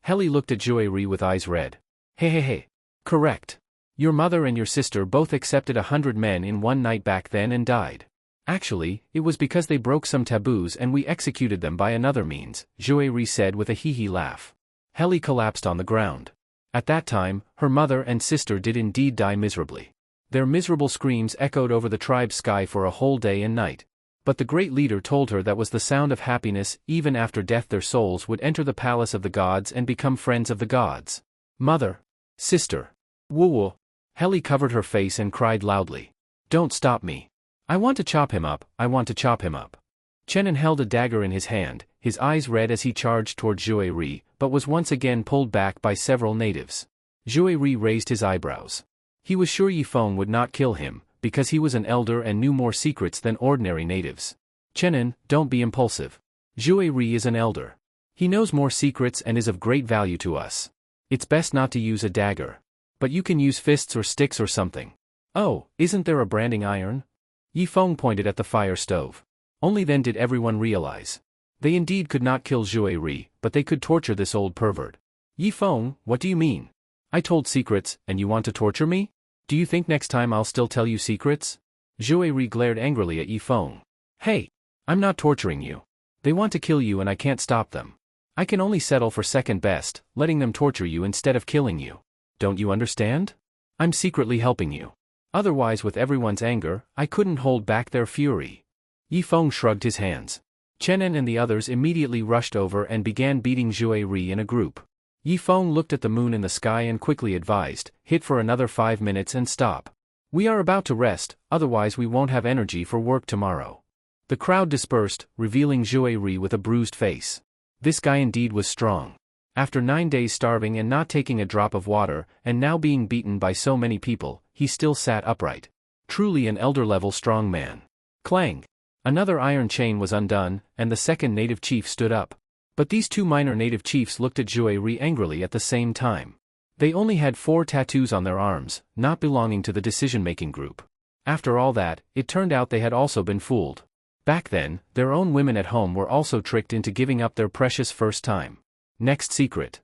Heli looked at Zhue Ri with eyes red. Hey. Correct. Your mother and your sister both accepted 100 men in one night back then and died. Actually, it was because they broke some taboos and we executed them by another means, Joey said with a hee-hee laugh. Heli collapsed on the ground. At that time, her mother and sister did indeed die miserably. Their miserable screams echoed over the tribe's sky for a whole day and night. But the great leader told her that was the sound of happiness. Even after death their souls would enter the palace of the gods and become friends of the gods. Mother. Sister. Woo-woo. Heli covered her face and cried loudly. Don't stop me. I want to chop him up, I want to chop him up. Chenin held a dagger in his hand, his eyes red as he charged toward Joey, but was once again pulled back by several natives. Joey raised his eyebrows. He was sure Yifeng would not kill him, because he was an elder and knew more secrets than ordinary natives. Chenin, don't be impulsive. Joey is an elder. He knows more secrets and is of great value to us. It's best not to use a dagger. But you can use fists or sticks or something. Oh, isn't there a branding iron? Yifeng pointed at the fire stove. Only then did everyone realize. They indeed could not kill Joey, but they could torture this old pervert. Yifeng, what do you mean? I told secrets, and you want to torture me? Do you think next time I'll still tell you secrets? Joey glared angrily at Yifeng. Hey! I'm not torturing you. They want to kill you and I can't stop them. I can only settle for second best, letting them torture you instead of killing you. Don't you understand? I'm secretly helping you. Otherwise with everyone's anger, I couldn't hold back their fury. Yifeng shrugged his hands. Chenin and the others immediately rushed over and began beating Joey in a group. Yifeng looked at the moon in the sky and quickly advised, hit for another 5 minutes and stop. We are about to rest, otherwise we won't have energy for work tomorrow. The crowd dispersed, revealing Joey with a bruised face. This guy indeed was strong. After 9 days starving and not taking a drop of water, and now being beaten by so many people, he still sat upright. Truly an elder-level strong man. Clang! Another iron chain was undone, and the second native chief stood up. But these two minor native chiefs looked at Joey angrily at the same time. They only had 4 tattoos on their arms, not belonging to the decision-making group. After all that, it turned out they had also been fooled. Back then, their own women at home were also tricked into giving up their precious first time. Next secret.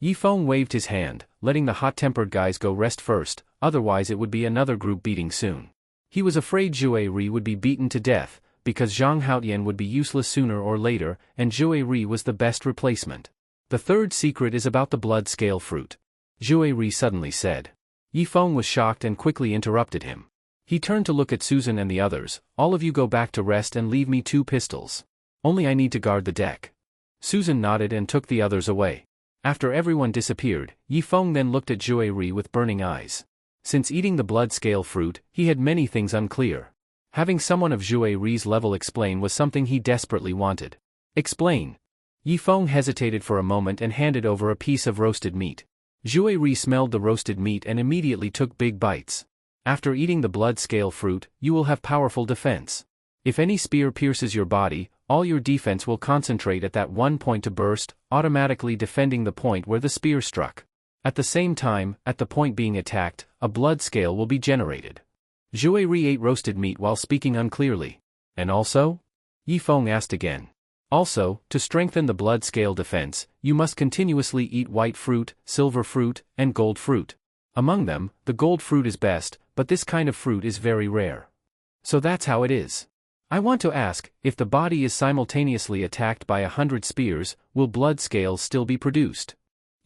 Yifeng waved his hand, letting the hot-tempered guys go rest first, otherwise it would be another group beating soon. He was afraid Joey would be beaten to death, because Zhang Haotian would be useless sooner or later, and Joey was the best replacement. The third secret is about the blood scale fruit. Joey suddenly said. Yifeng was shocked and quickly interrupted him. He turned to look at Susan and the others. All of you go back to rest and leave me 2 pistols. Only I need to guard the deck. Susan nodded and took the others away. After everyone disappeared, Yifeng then looked at Joey with burning eyes. Since eating the blood scale fruit, he had many things unclear. Having someone of Joey's level explain was something he desperately wanted. Explain. Yifeng hesitated for a moment and handed over a piece of roasted meat. Joey smelled the roasted meat and immediately took big bites. After eating the blood scale fruit, you will have powerful defense. If any spear pierces your body, all your defense will concentrate at that one point to burst, automatically defending the point where the spear struck. At the same time, at the point being attacked, a blood scale will be generated. Joey ate roasted meat while speaking unclearly. And also? Yifeng asked again. Also, to strengthen the blood scale defense, you must continuously eat white fruit, silver fruit, and gold fruit. Among them, the gold fruit is best, but this kind of fruit is very rare. So that's how it is. I want to ask, if the body is simultaneously attacked by 100 spears, will blood scales still be produced?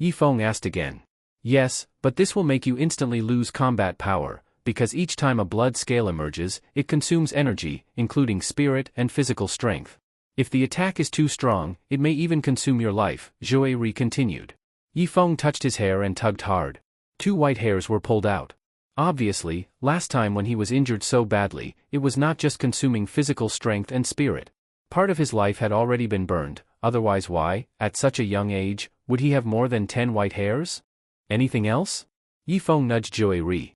Yifeng asked again. Yes, but this will make you instantly lose combat power, because each time a blood scale emerges, it consumes energy, including spirit and physical strength. If the attack is too strong, it may even consume your life, Joey continued. Yifeng touched his hair and tugged hard. 2 white hairs were pulled out. Obviously, last time when he was injured so badly, it was not just consuming physical strength and spirit. Part of his life had already been burned, otherwise why, at such a young age, would he have more than 10 white hairs? Anything else? Yifeng nudged Joey.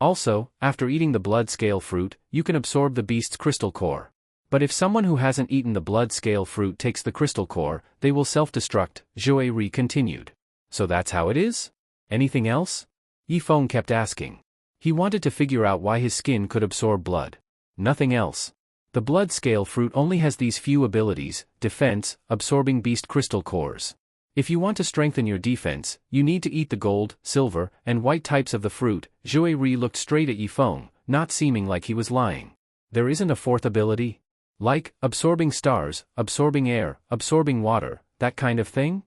Also, after eating the blood scale fruit, you can absorb the beast's crystal core. But if someone who hasn't eaten the blood scale fruit takes the crystal core, they will self-destruct, Joey continued. So that's how it is? Anything else? Yifeng kept asking. He wanted to figure out why his skin could absorb blood. Nothing else. The blood scale fruit only has these few abilities: defense, absorbing beast crystal cores. If you want to strengthen your defense, you need to eat the gold, silver, and white types of the fruit. Joey looked straight at Yifeng, not seeming like he was lying. There isn't a fourth ability? Like, absorbing stars, absorbing air, absorbing water, that kind of thing?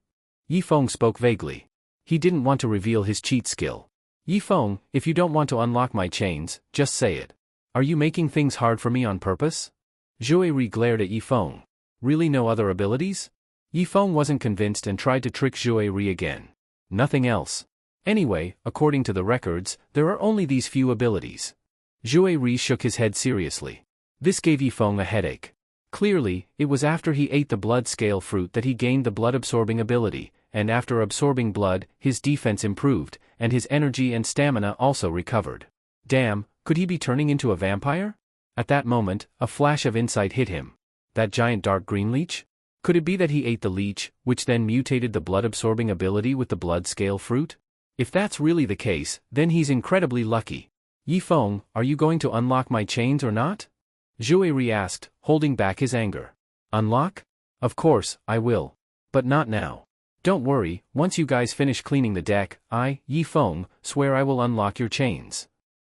Yifeng spoke vaguely. He didn't want to reveal his cheat skill. Yifeng, if you don't want to unlock my chains, just say it. Are you making things hard for me on purpose? Zhuiri glared at Yifeng. Really no other abilities? Yifeng wasn't convinced and tried to trick Zhuiri again. Nothing else. Anyway, according to the records, there are only these few abilities. Zhuiri shook his head seriously. This gave Yifeng a headache. Clearly, it was after he ate the blood scale fruit that he gained the blood-absorbing ability, and after absorbing blood, his defense improved, and his energy and stamina also recovered. Damn, could he be turning into a vampire? At that moment, a flash of insight hit him. That giant dark green leech? Could it be that he ate the leech, which then mutated the blood-absorbing ability with the blood scale fruit? If that's really the case, then he's incredibly lucky. Yifeng, are you going to unlock my chains or not? Zhuiri asked, holding back his anger. Unlock? Of course, I will. But not now. Don't worry, once you guys finish cleaning the deck, I, Yifeng, swear I will unlock your chains.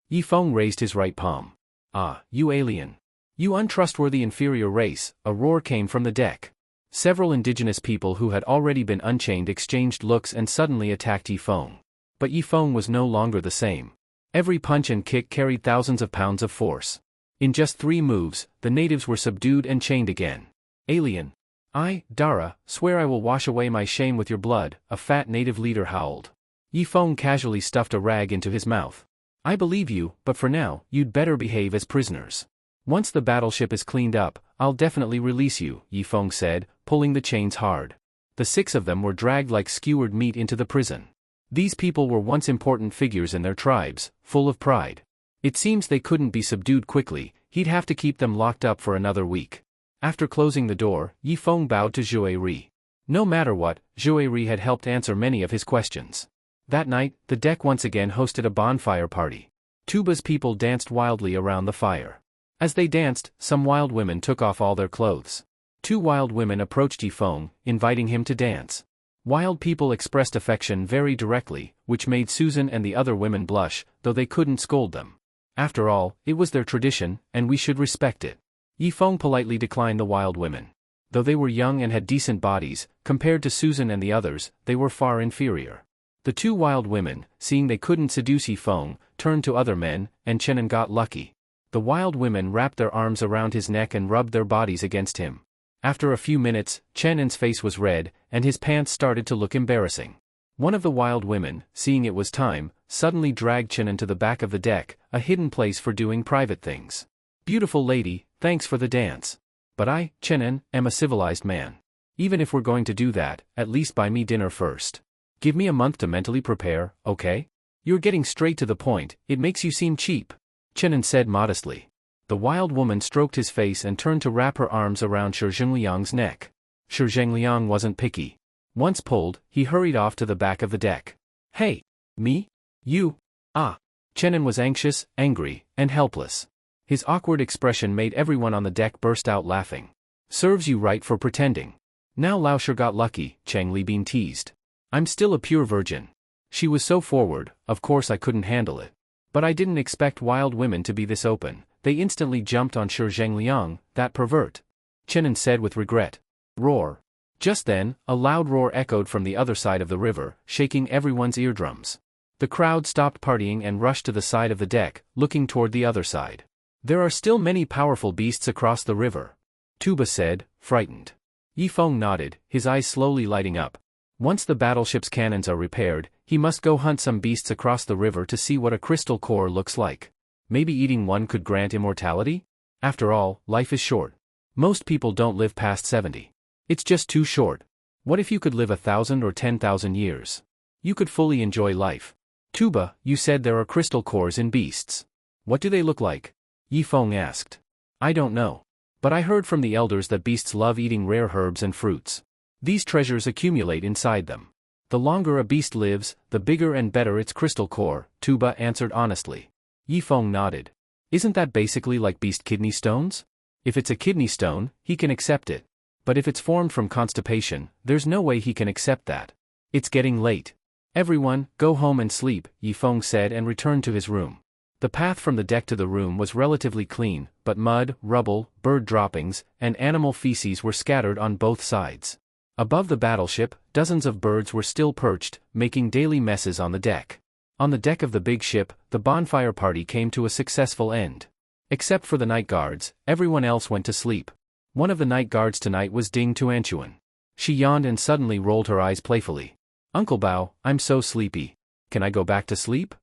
Yifeng raised his right palm. Ah, you alien. You untrustworthy inferior race, a roar came from the deck. Several indigenous people who had already been unchained exchanged looks and suddenly attacked Yifeng. But Yifeng was no longer the same. Every punch and kick carried thousands of pounds of force. In just 3 moves, the natives were subdued and chained again. Alien. I, Dara, swear I will wash away my shame with your blood, a fat native leader howled. Yifeng casually stuffed a rag into his mouth. I believe you, but for now, you'd better behave as prisoners. Once the battleship is cleaned up, I'll definitely release you, Yifeng said, pulling the chains hard. The 6 of them were dragged like skewered meat into the prison. These people were once important figures in their tribes, full of pride. It seems they couldn't be subdued quickly, he'd have to keep them locked up for another week. After closing the door, Yifeng bowed to Zhuiri. No matter what, Zhuiri had helped answer many of his questions. That night, the deck once again hosted a bonfire party. Tuba's people danced wildly around the fire. As they danced, some wild women took off all their clothes. 2 wild women approached Yifeng, inviting him to dance. Wild people expressed affection very directly, which made Susan and the other women blush, though they couldn't scold them. After all, it was their tradition, and we should respect it. Yifeng politely declined the wild women. Though they were young and had decent bodies, compared to Susan and the others, they were far inferior. The 2 wild women, seeing they couldn't seduce Yifeng, turned to other men, and Chenin got lucky. The wild women wrapped their arms around his neck and rubbed their bodies against him. After a few minutes, Chenin's face was red, and his pants started to look embarrassing. One of the wild women, seeing it was time, suddenly dragged Chenin to the back of the deck, a hidden place for doing private things. Beautiful lady, thanks for the dance. But I, Chenin, am a civilized man. Even if we're going to do that, at least buy me dinner first. Give me a month to mentally prepare, okay? You're getting straight to the point, it makes you seem cheap. Chenin said modestly. The wild woman stroked his face and turned to wrap her arms around Shi Zhengliang's neck. Shi Zhengliang wasn't picky. Once pulled, he hurried off to the back of the deck. Hey! Me? You? Ah! Chenin was anxious, angry, and helpless. His awkward expression made everyone on the deck burst out laughing. Serves you right for pretending. Now Lao Shi got lucky, Chang Libin teased. I'm still a pure virgin. She was so forward, of course I couldn't handle it. But I didn't expect wild women to be this open. They instantly jumped on Shi Zhengliang, that pervert. Chenin said with regret. Roar. Just then, a loud roar echoed from the other side of the river, shaking everyone's eardrums. The crowd stopped partying and rushed to the side of the deck, looking toward the other side. There are still many powerful beasts across the river. Tuba said, frightened. Yifeng nodded, his eyes slowly lighting up. Once the battleship's cannons are repaired, he must go hunt some beasts across the river to see what a crystal core looks like. Maybe eating one could grant immortality? After all, life is short. Most people don't live past 70. It's just too short. What if you could live 1,000 or 10,000 years? You could fully enjoy life. Tuba, you said there are crystal cores in beasts. What do they look like? Yifeng asked. I don't know. But I heard from the elders that beasts love eating rare herbs and fruits. These treasures accumulate inside them. The longer a beast lives, the bigger and better its crystal core, Tuba answered honestly. Yifeng nodded. Isn't that basically like beast kidney stones? If it's a kidney stone, he can accept it. But if it's formed from constipation, there's no way he can accept that. It's getting late. Everyone, go home and sleep, Yifeng said and returned to his room. The path from the deck to the room was relatively clean, but mud, rubble, bird droppings, and animal feces were scattered on both sides. Above the battleship, dozens of birds were still perched, making daily messes on the deck. On the deck of the big ship, the bonfire party came to a successful end. Except for the night guards, everyone else went to sleep. One of the night guards tonight was Ding Tuanchuan. She yawned and suddenly rolled her eyes playfully. "Uncle Bao, I'm so sleepy. Can I go back to sleep?"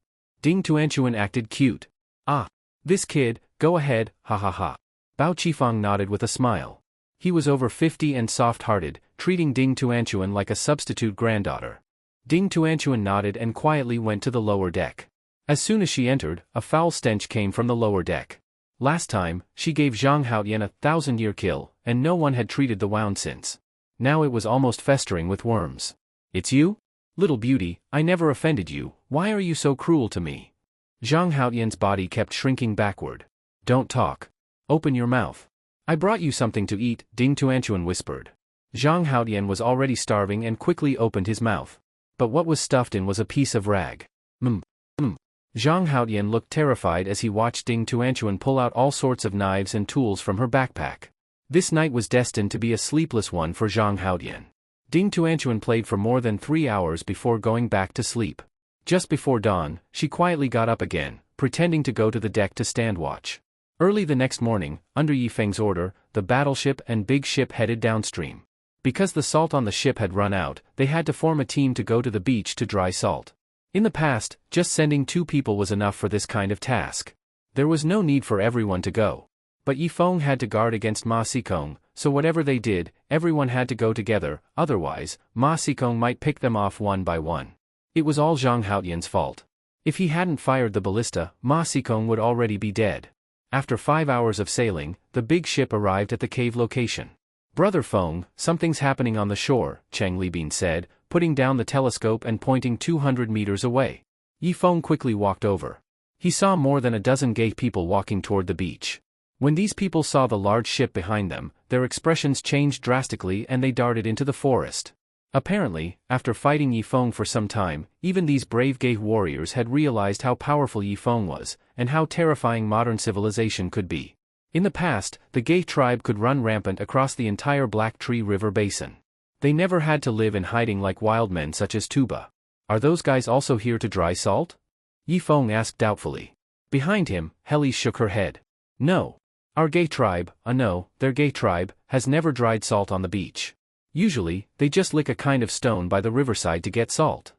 Ding Tuanchuan acted cute. "Ah, this kid, go ahead, ha ha ha." Bao Qifeng nodded with a smile. He was over 50 and soft-hearted, treating Ding Tuanchuan like a substitute granddaughter. Ding Tuanchuan nodded and quietly went to the lower deck. As soon as she entered, a foul stench came from the lower deck. Last time, she gave Zhang Haotian a 1,000-year kill, and no one had treated the wound since. Now it was almost festering with worms. "It's you? Little beauty, I never offended you, why are you so cruel to me?" Zhang Haotian's body kept shrinking backward. "Don't talk. Open your mouth. I brought you something to eat," Ding Tuanchuan whispered. Zhang Haotian was already starving and quickly opened his mouth. But what was stuffed in was a piece of rag. Zhang Haotian looked terrified as he watched Ding Tuanchuan pull out all sorts of knives and tools from her backpack. This night was destined to be a sleepless one for Zhang Haotian. Ding Tuanchuan played for more than 3 hours before going back to sleep. Just before dawn, she quietly got up again, pretending to go to the deck to stand watch. Early the next morning, under Yi Feng's order, the battleship and big ship headed downstream. Because the salt on the ship had run out, they had to form a team to go to the beach to dry salt. In the past, just sending 2 people was enough for this kind of task. There was no need for everyone to go. But Yi Feng had to guard against Ma Xikong, so whatever they did, everyone had to go together, otherwise, Ma Xikong might pick them off one by one. It was all Zhang Haotian's fault. If he hadn't fired the ballista, Ma Xikong would already be dead. After 5 hours of sailing, the big ship arrived at the cave location. "Brother Feng, something's happening on the shore," Cheng Libin said, putting down the telescope and pointing 200 meters away. Yi Feng quickly walked over. He saw more than a dozen gay people walking toward the beach. When these people saw the large ship behind them, their expressions changed drastically and they darted into the forest. Apparently, after fighting Yi Feng for some time, even these brave gay warriors had realized how powerful Yi Feng was, and how terrifying modern civilization could be. In the past, the gay tribe could run rampant across the entire Black Tree River basin. They never had to live in hiding like wild men such as Tuba. "Are those guys also here to dry salt?" Yi Feng asked doubtfully. Behind him, Heli shook her head. "No. Our gay tribe, no, their gay tribe, has never dried salt on the beach. Usually, they just lick a kind of stone by the riverside to get salt."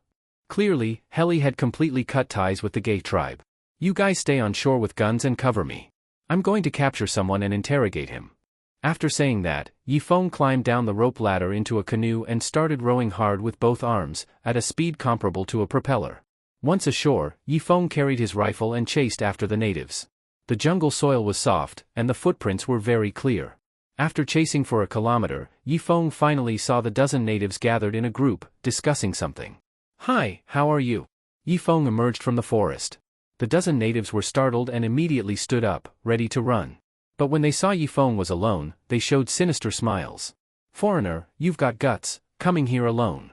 Clearly, Heli had completely cut ties with the gay tribe. "You guys stay on shore with guns and cover me. I'm going to capture someone and interrogate him." After saying that, Yi Feng climbed down the rope ladder into a canoe and started rowing hard with both arms, at a speed comparable to a propeller. Once ashore, Yi Feng carried his rifle and chased after the natives. The jungle soil was soft, and the footprints were very clear. After chasing for a kilometer, Yi Feng finally saw the dozen natives gathered in a group, discussing something. "Hi, how are you?" Yi Feng emerged from the forest. The dozen natives were startled and immediately stood up, ready to run. But when they saw Yi Feng was alone, they showed sinister smiles. "Foreigner, you've got guts, coming here alone."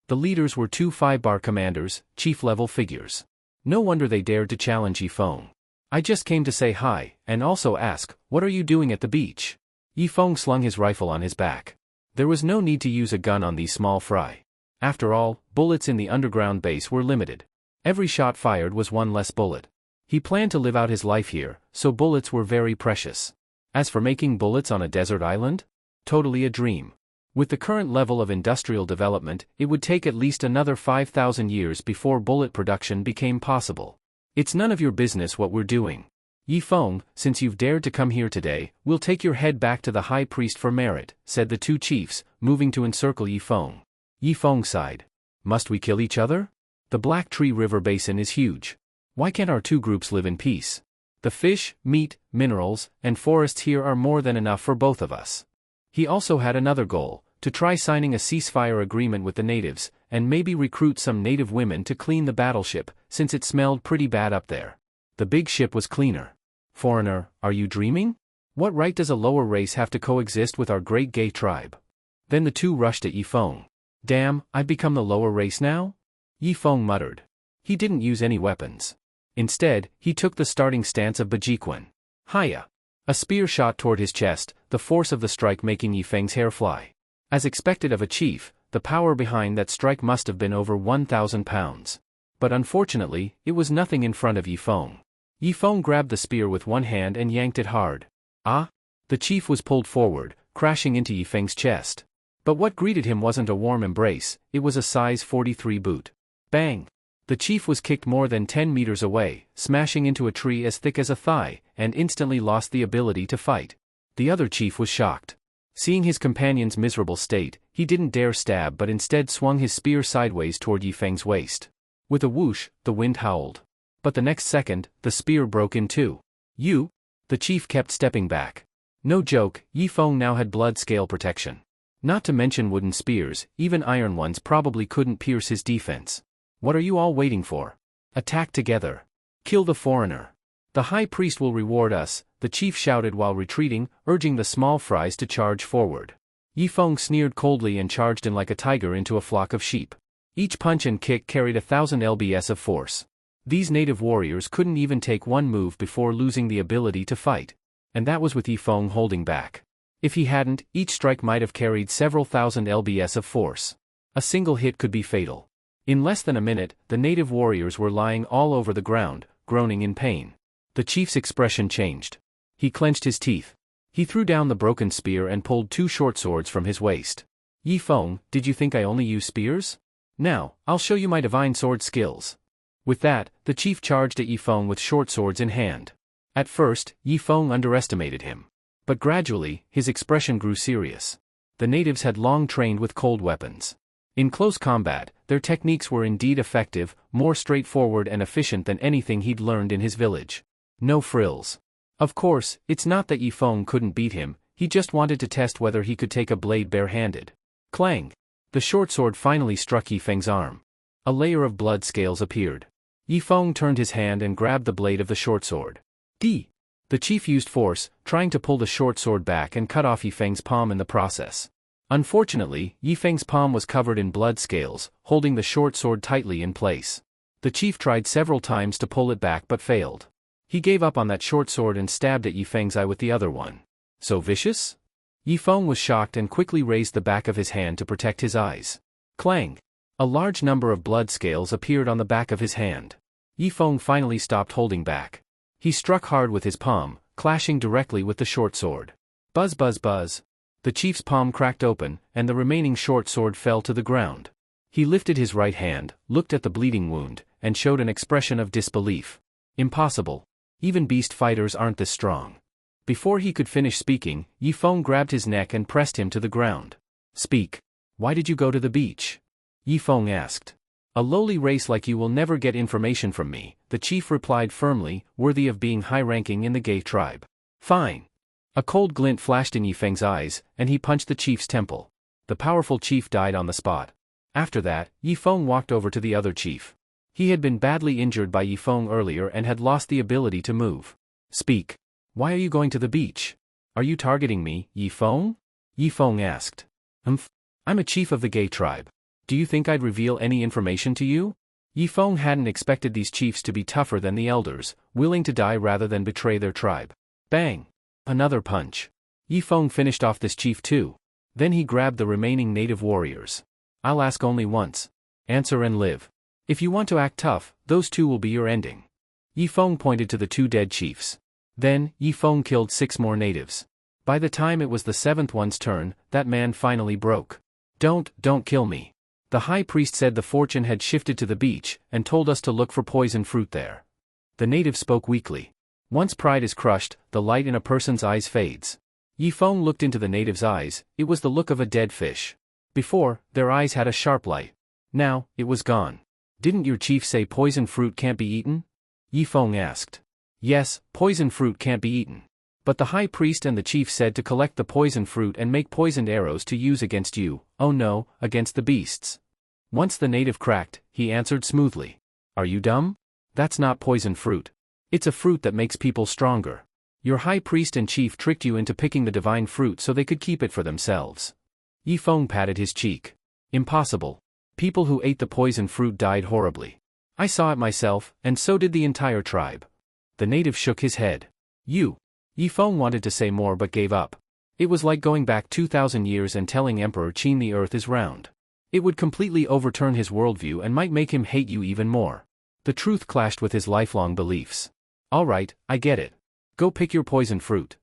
The leaders were 2 5-bar commanders, chief-level figures. No wonder they dared to challenge Yi Feng. "I just came to say hi, and also ask, what are you doing at the beach?" Yi Feng slung his rifle on his back. There was no need to use a gun on these small fry. After all, bullets in the underground base were limited. Every shot fired was one less bullet. He planned to live out his life here, so bullets were very precious. As for making bullets on a desert island? Totally a dream. With the current level of industrial development, it would take at least another 5,000 years before bullet production became possible. "It's none of your business what we're doing. Yi Feng, since you've dared to come here today, we'll take your head back to the high priest for merit," said the 2 chiefs, moving to encircle Yi Feng. Yi Feng sighed. "Must we kill each other? The Black Tree River basin is huge. Why can't our 2 groups live in peace? The fish, meat, minerals, and forests here are more than enough for both of us." He also had another goal, to try signing a ceasefire agreement with the natives, and maybe recruit some native women to clean the battleship, since it smelled pretty bad up there. The big ship was cleaner. "Foreigner, are you dreaming? What right does a lower race have to coexist with our great gay tribe?" Then the 2 rushed at Yi Feng. "Damn, I've become the lower race now?" Yi Feng muttered. He didn't use any weapons. Instead, he took the starting stance of Bajiquan. Hiya! A spear shot toward his chest, the force of the strike making Yifeng's hair fly. As expected of a chief, the power behind that strike must have been over 1,000 pounds. But unfortunately, it was nothing in front of Yifeng. Yifeng grabbed the spear with one hand and yanked it hard. Ah! The chief was pulled forward, crashing into Yifeng's chest. But what greeted him wasn't a warm embrace, it was a size 43 boot. Bang! The chief was kicked more than 10 meters away, smashing into a tree as thick as a thigh, and instantly lost the ability to fight. The other chief was shocked. Seeing his companion's miserable state, he didn't dare stab but instead swung his spear sideways toward Yifeng's waist. With a whoosh, the wind howled. But the next second, the spear broke in two. You? The chief kept stepping back. No joke, Yifeng now had blood scale protection. Not to mention wooden spears, even iron ones probably couldn't pierce his defense. What are you all waiting for? Attack together. Kill the foreigner. The high priest will reward us, the chief shouted while retreating, urging the small fries to charge forward. Yifeng sneered coldly and charged in like a tiger into a flock of sheep. Each punch and kick carried 1,000 lbs of force. These native warriors couldn't even take one move before losing the ability to fight. And that was with Yifeng holding back. If he hadn't, each strike might have carried several thousand lbs of force. A single hit could be fatal. In less than a minute, the native warriors were lying all over the ground, groaning in pain. The chief's expression changed. He clenched his teeth. He threw down the broken spear and pulled two short swords from his waist. Yifeng, did you think I only use spears? Now, I'll show you my divine sword skills. With that, the chief charged at Yifeng with short swords in hand. At first, Yifeng underestimated him. But gradually, his expression grew serious. The natives had long trained with cold weapons. In close combat, their techniques were indeed effective, more straightforward and efficient than anything he'd learned in his village. No frills. Of course, it's not that Yifeng couldn't beat him, he just wanted to test whether he could take a blade barehanded. Clang! The short sword finally struck Yifeng's arm. A layer of blood scales appeared. Yifeng turned his hand and grabbed the blade of the short sword. D! The chief used force, trying to pull the short sword back and cut off Yifeng's palm in the process. Unfortunately, Yifeng's palm was covered in blood scales, holding the short sword tightly in place. The chief tried several times to pull it back but failed. He gave up on that short sword and stabbed at Yifeng's eye with the other one. So vicious? Yifeng was shocked and quickly raised the back of his hand to protect his eyes. Clang! A large number of blood scales appeared on the back of his hand. Yifeng finally stopped holding back. He struck hard with his palm, clashing directly with the short sword. Buzz buzz buzz. The chief's palm cracked open, and the remaining short sword fell to the ground. He lifted his right hand, looked at the bleeding wound, and showed an expression of disbelief. Impossible. Even beast fighters aren't this strong. Before he could finish speaking, Yifeng grabbed his neck and pressed him to the ground. Speak. Why did you go to the beach? Yifeng asked. A lowly race like you will never get information from me, the chief replied firmly, worthy of being high-ranking in the gay tribe. Fine. A cold glint flashed in Yifeng's eyes, and he punched the chief's temple. The powerful chief died on the spot. After that, Yifeng walked over to the other chief. He had been badly injured by Yifeng earlier and had lost the ability to move. Speak. Why are you going to the beach? Are you targeting me, Yifeng? Yifeng asked. I'm a chief of the gay tribe. Do you think I'd reveal any information to you? Yifeng hadn't expected these chiefs to be tougher than the elders, willing to die rather than betray their tribe. Bang! Another punch. Yifeng finished off this chief too. Then he grabbed the remaining native warriors. I'll ask only once. Answer and live. If you want to act tough, those two will be your ending. Yifeng pointed to the two dead chiefs. Then, Yifeng killed 6 more natives. By the time it was the 7th one's turn, that man finally broke. Don't kill me. The high priest said the fortune had shifted to the beach, and told us to look for poison fruit there. The native spoke weakly. Once pride is crushed, the light in a person's eyes fades. Yifeng looked into the native's eyes, it was the look of a dead fish. Before, their eyes had a sharp light. Now, it was gone. Didn't your chief say poison fruit can't be eaten? Yifeng asked. Yes, poison fruit can't be eaten. But the high priest and the chief said to collect the poison fruit and make poisoned arrows to use against you, oh no, against the beasts. Once the native cracked, he answered smoothly. Are you dumb? That's not poison fruit. It's a fruit that makes people stronger. Your high priest and chief tricked you into picking the divine fruit so they could keep it for themselves. Yifeng patted his cheek. Impossible. People who ate the poison fruit died horribly. I saw it myself, and so did the entire tribe. The native shook his head. Yifeng wanted to say more but gave up. It was like going back 2,000 years and telling Emperor Qin the earth is round. It would completely overturn his worldview and might make him hate you even more. The truth clashed with his lifelong beliefs. All right, I get it. Go pick your poison fruit.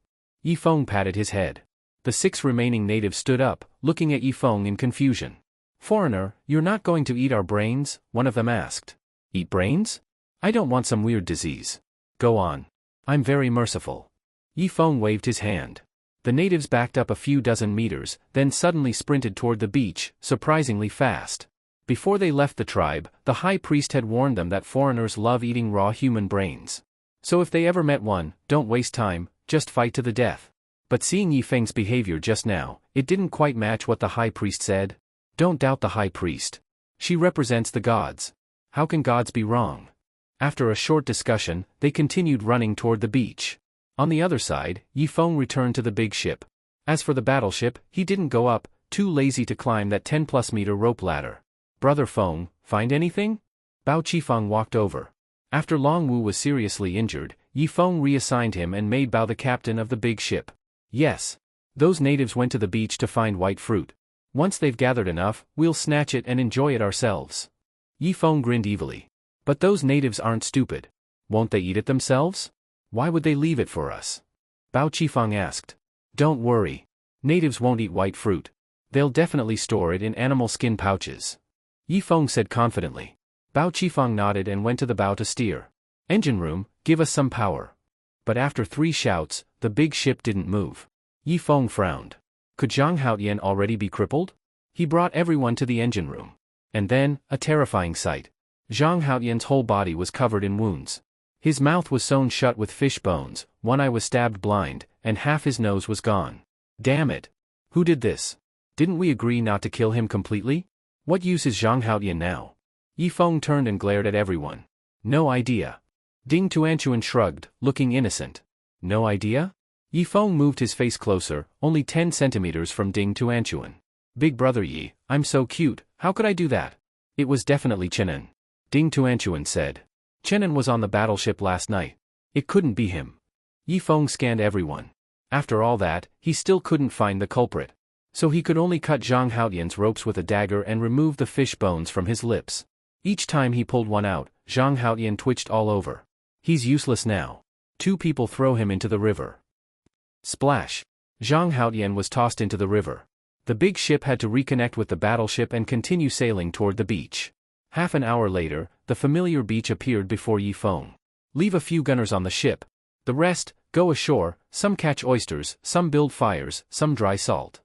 Yifeng patted his head. The 6 remaining natives stood up, looking at Yifeng in confusion. Foreigner, you're not going to eat our brains? One of them asked. Eat brains? I don't want some weird disease. Go on. I'm very merciful. Yifeng waved his hand. The natives backed up a few dozen meters, then suddenly sprinted toward the beach, surprisingly fast. Before they left the tribe, the high priest had warned them that foreigners love eating raw human brains. So if they ever met one, don't waste time, just fight to the death. But seeing Yifeng's behavior just now, it didn't quite match what the high priest said. Don't doubt the high priest. She represents the gods. How can gods be wrong? After a short discussion, they continued running toward the beach. On the other side, Yifeng returned to the big ship. As for the battleship, he didn't go up, too lazy to climb that 10+ meter rope ladder. Brother Feng, find anything? Bao Qifeng walked over. After Long Wu was seriously injured, Yifeng reassigned him and made Bao the captain of the big ship. Yes. Those natives went to the beach to find white fruit. Once they've gathered enough, we'll snatch it and enjoy it ourselves. Yifeng grinned evilly. But those natives aren't stupid. Won't they eat it themselves? Why would they leave it for us? Bao Qifeng asked. Don't worry. Natives won't eat white fruit. They'll definitely store it in animal skin pouches. Yifeng said confidently. Bao Qifeng nodded and went to the bow to steer. Engine room, give us some power. But after 3 shouts, the big ship didn't move. Yifeng frowned. Could Zhang Haotian already be crippled? He brought everyone to the engine room. And then, a terrifying sight. Zhang Haotian's whole body was covered in wounds. His mouth was sewn shut with fish bones, one eye was stabbed blind, and half his nose was gone. Damn it. Who did this? Didn't we agree not to kill him completely? What use is Zhang Haotian now? Yifeng turned and glared at everyone. No idea. Ding Tuanchuan shrugged, looking innocent. No idea? Yifeng moved his face closer, only 10 centimeters from Ding Tuanchuan. Big brother Yi, I'm so cute, how could I do that? It was definitely Chenan. Ding Tuanchuan said. Chenan was on the battleship last night. It couldn't be him. Yifeng scanned everyone. After all that, he still couldn't find the culprit. So he could only cut Zhang Haotian's ropes with a dagger and remove the fish bones from his lips. Each time he pulled one out, Zhang Haotian twitched all over. He's useless now. 2 people throw him into the river. Splash. Zhang Haotian was tossed into the river. The big ship had to reconnect with the battleship and continue sailing toward the beach. Half an hour later, the familiar beach appeared before Yifeng. Leave a few gunners on the ship. The rest, go ashore, some catch oysters, some build fires, some dry salt.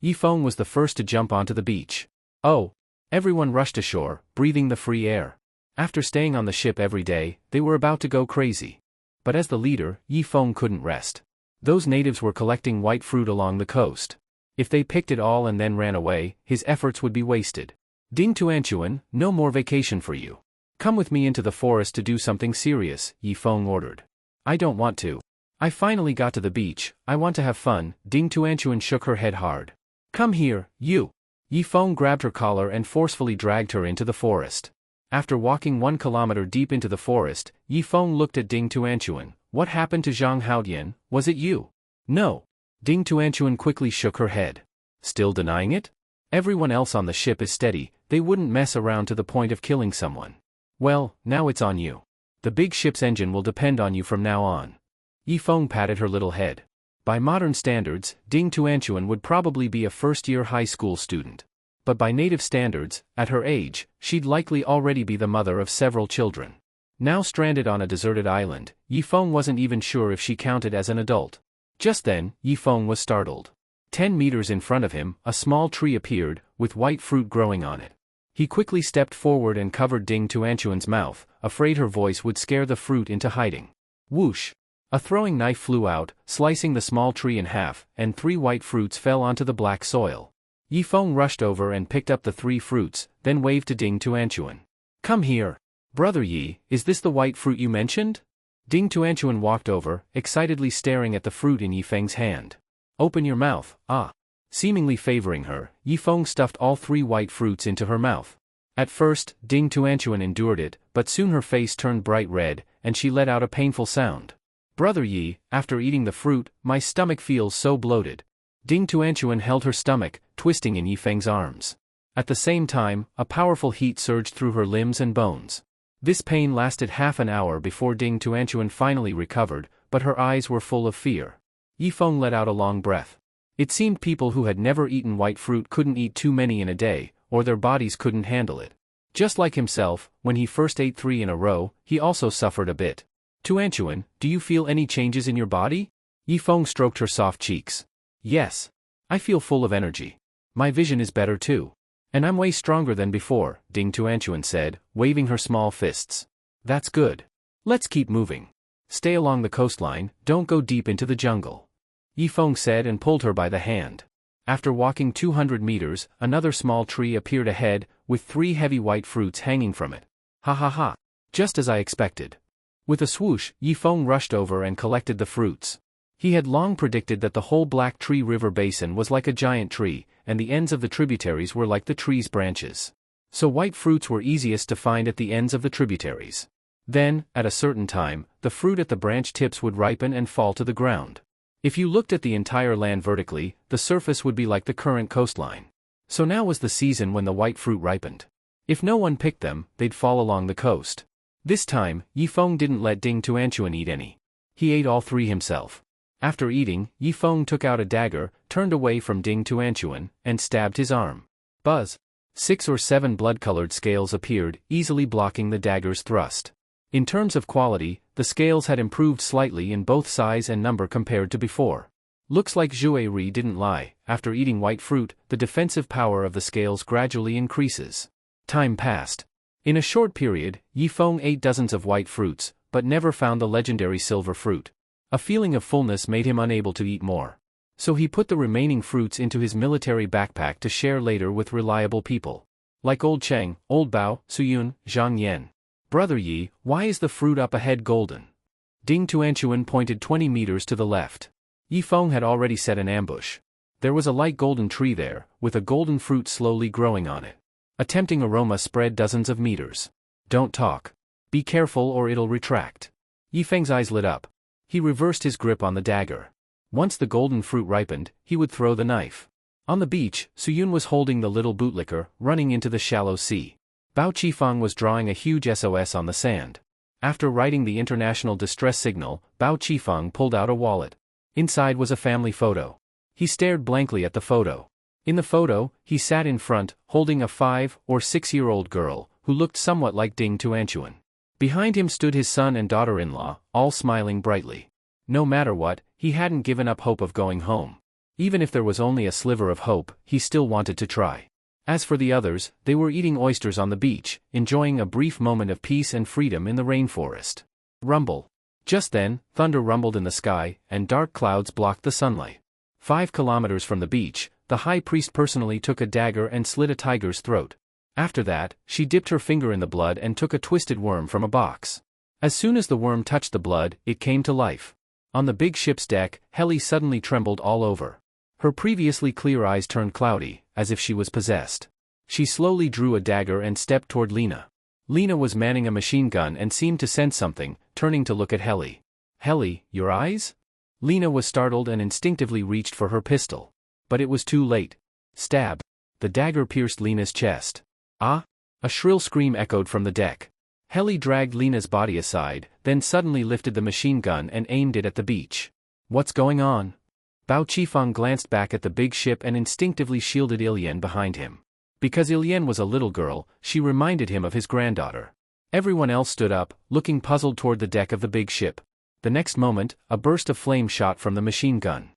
Yifeng was the first to jump onto the beach. Oh! Everyone rushed ashore, breathing the free air. After staying on the ship every day, they were about to go crazy. But as the leader, Yifeng couldn't rest. Those natives were collecting white fruit along the coast. If they picked it all and then ran away, his efforts would be wasted. Ding Tuanchuan, no more vacation for you. Come with me into the forest to do something serious, Yifeng ordered. I don't want to. I finally got to the beach, I want to have fun. Ding Tuanchuan shook her head hard. Come here, you. Yifeng grabbed her collar and forcefully dragged her into the forest. After walking 1 kilometer deep into the forest, Yifeng looked at Ding Tuanchuan. What happened to Zhang Haotian? Was it you? No. Ding Tuanchuan quickly shook her head. Still denying it? Everyone else on the ship is steady, they wouldn't mess around to the point of killing someone. Well, now it's on you. The big ship's engine will depend on you from now on. Yifeng patted her little head. By modern standards, Ding Tuanchuan would probably be a first-year high school student. But by native standards, at her age, she'd likely already be the mother of several children. Now stranded on a deserted island, Yifeng wasn't even sure if she counted as an adult. Just then, Yifeng was startled. 10 meters in front of him, a small tree appeared, with white fruit growing on it. He quickly stepped forward and covered Ding Tuanchuan's mouth, afraid her voice would scare the fruit into hiding. Whoosh! A throwing knife flew out, slicing the small tree in half, and 3 white fruits fell onto the black soil. Yifeng rushed over and picked up the 3 fruits, then waved to Ding Tuanchuan. Come here. Brother Yi, is this the white fruit you mentioned? Ding Tuanchuan walked over, excitedly staring at the fruit in Yifeng's hand. Open your mouth, ah. Seemingly favoring her, Yifeng stuffed all 3 white fruits into her mouth. At first, Ding Tuanchuan endured it, but soon her face turned bright red, and she let out a painful sound. Brother Yi, after eating the fruit, my stomach feels so bloated. Ding Tuanchuan held her stomach, twisting in Yifeng's arms. At the same time, a powerful heat surged through her limbs and bones. This pain lasted half an hour before Ding Tuanchuan finally recovered, but her eyes were full of fear. Yifeng let out a long breath. It seemed people who had never eaten white fruit couldn't eat too many in a day, or their bodies couldn't handle it. Just like himself, when he first ate 3 in a row, he also suffered a bit. Tuanchuan, do you feel any changes in your body? Yifeng stroked her soft cheeks. Yes. I feel full of energy. My vision is better too. And I'm way stronger than before, Ding Tuanchuan said, waving her small fists. That's good. Let's keep moving. Stay along the coastline, don't go deep into the jungle. Yifeng said and pulled her by the hand. After walking 200 meters, another small tree appeared ahead, with 3 heavy white fruits hanging from it. Ha ha ha. Just as I expected. With a swoosh, Yifeng rushed over and collected the fruits. He had long predicted that the whole Black Tree River basin was like a giant tree, and the ends of the tributaries were like the tree's branches. So white fruits were easiest to find at the ends of the tributaries. Then, at a certain time, the fruit at the branch tips would ripen and fall to the ground. If you looked at the entire land vertically, the surface would be like the current coastline. So now was the season when the white fruit ripened. If no one picked them, they'd fall along the coast. This time, Yifeng didn't let Ding Tuanchuan eat any. He ate all 3 himself. After eating, Yifeng took out a dagger, turned away from Ding Tuanchuan, and stabbed his arm. Buzz! 6 or 7 blood-colored scales appeared, easily blocking the dagger's thrust. In terms of quality, the scales had improved slightly in both size and number compared to before. Looks like Zhuai Ri didn't lie, after eating white fruit, the defensive power of the scales gradually increases. Time passed. In a short period, Yifeng ate dozens of white fruits, but never found the legendary silver fruit. A feeling of fullness made him unable to eat more. So he put the remaining fruits into his military backpack to share later with reliable people. Like Old Cheng, Old Bao, Suyun, Zhang Yan. Brother Yi, why is the fruit up ahead golden? Ding Tuanchuan pointed 20 meters to the left. Yifeng had already set an ambush. There was a light golden tree there, with a golden fruit slowly growing on it. A tempting aroma spread dozens of meters. Don't talk. Be careful or it'll retract. Yifeng's eyes lit up. He reversed his grip on the dagger. Once the golden fruit ripened, he would throw the knife. On the beach, Suyun was holding the little bootlicker, running into the shallow sea. Bao Qifang was drawing a huge SOS on the sand. After writing the international distress signal, Bao Qifang pulled out a wallet. Inside was a family photo. He stared blankly at the photo. In the photo, he sat in front, holding a 5- or 6-year-old girl, who looked somewhat like Ding Tuanchuan. Behind him stood his son and daughter-in-law, all smiling brightly. No matter what, he hadn't given up hope of going home. Even if there was only a sliver of hope, he still wanted to try. As for the others, they were eating oysters on the beach, enjoying a brief moment of peace and freedom in the rainforest. Rumble. Just then, thunder rumbled in the sky, and dark clouds blocked the sunlight. 5 kilometers from the beach, the high priest personally took a dagger and slit a tiger's throat. After that, she dipped her finger in the blood and took a twisted worm from a box. As soon as the worm touched the blood, it came to life. On the big ship's deck, Heli suddenly trembled all over. Her previously clear eyes turned cloudy, as if she was possessed. She slowly drew a dagger and stepped toward Lena. Lena was manning a machine gun and seemed to sense something, turning to look at Heli. Heli, your eyes? Lena was startled and instinctively reached for her pistol. But it was too late. Stab. The dagger pierced Lena's chest. Ah! A shrill scream echoed from the deck. Heli dragged Lena's body aside, then suddenly lifted the machine gun and aimed it at the beach. What's going on? Bao Qifang glanced back at the big ship and instinctively shielded Ilian behind him. Because Ilian was a little girl, she reminded him of his granddaughter. Everyone else stood up, looking puzzled toward the deck of the big ship. The next moment, a burst of flame shot from the machine gun.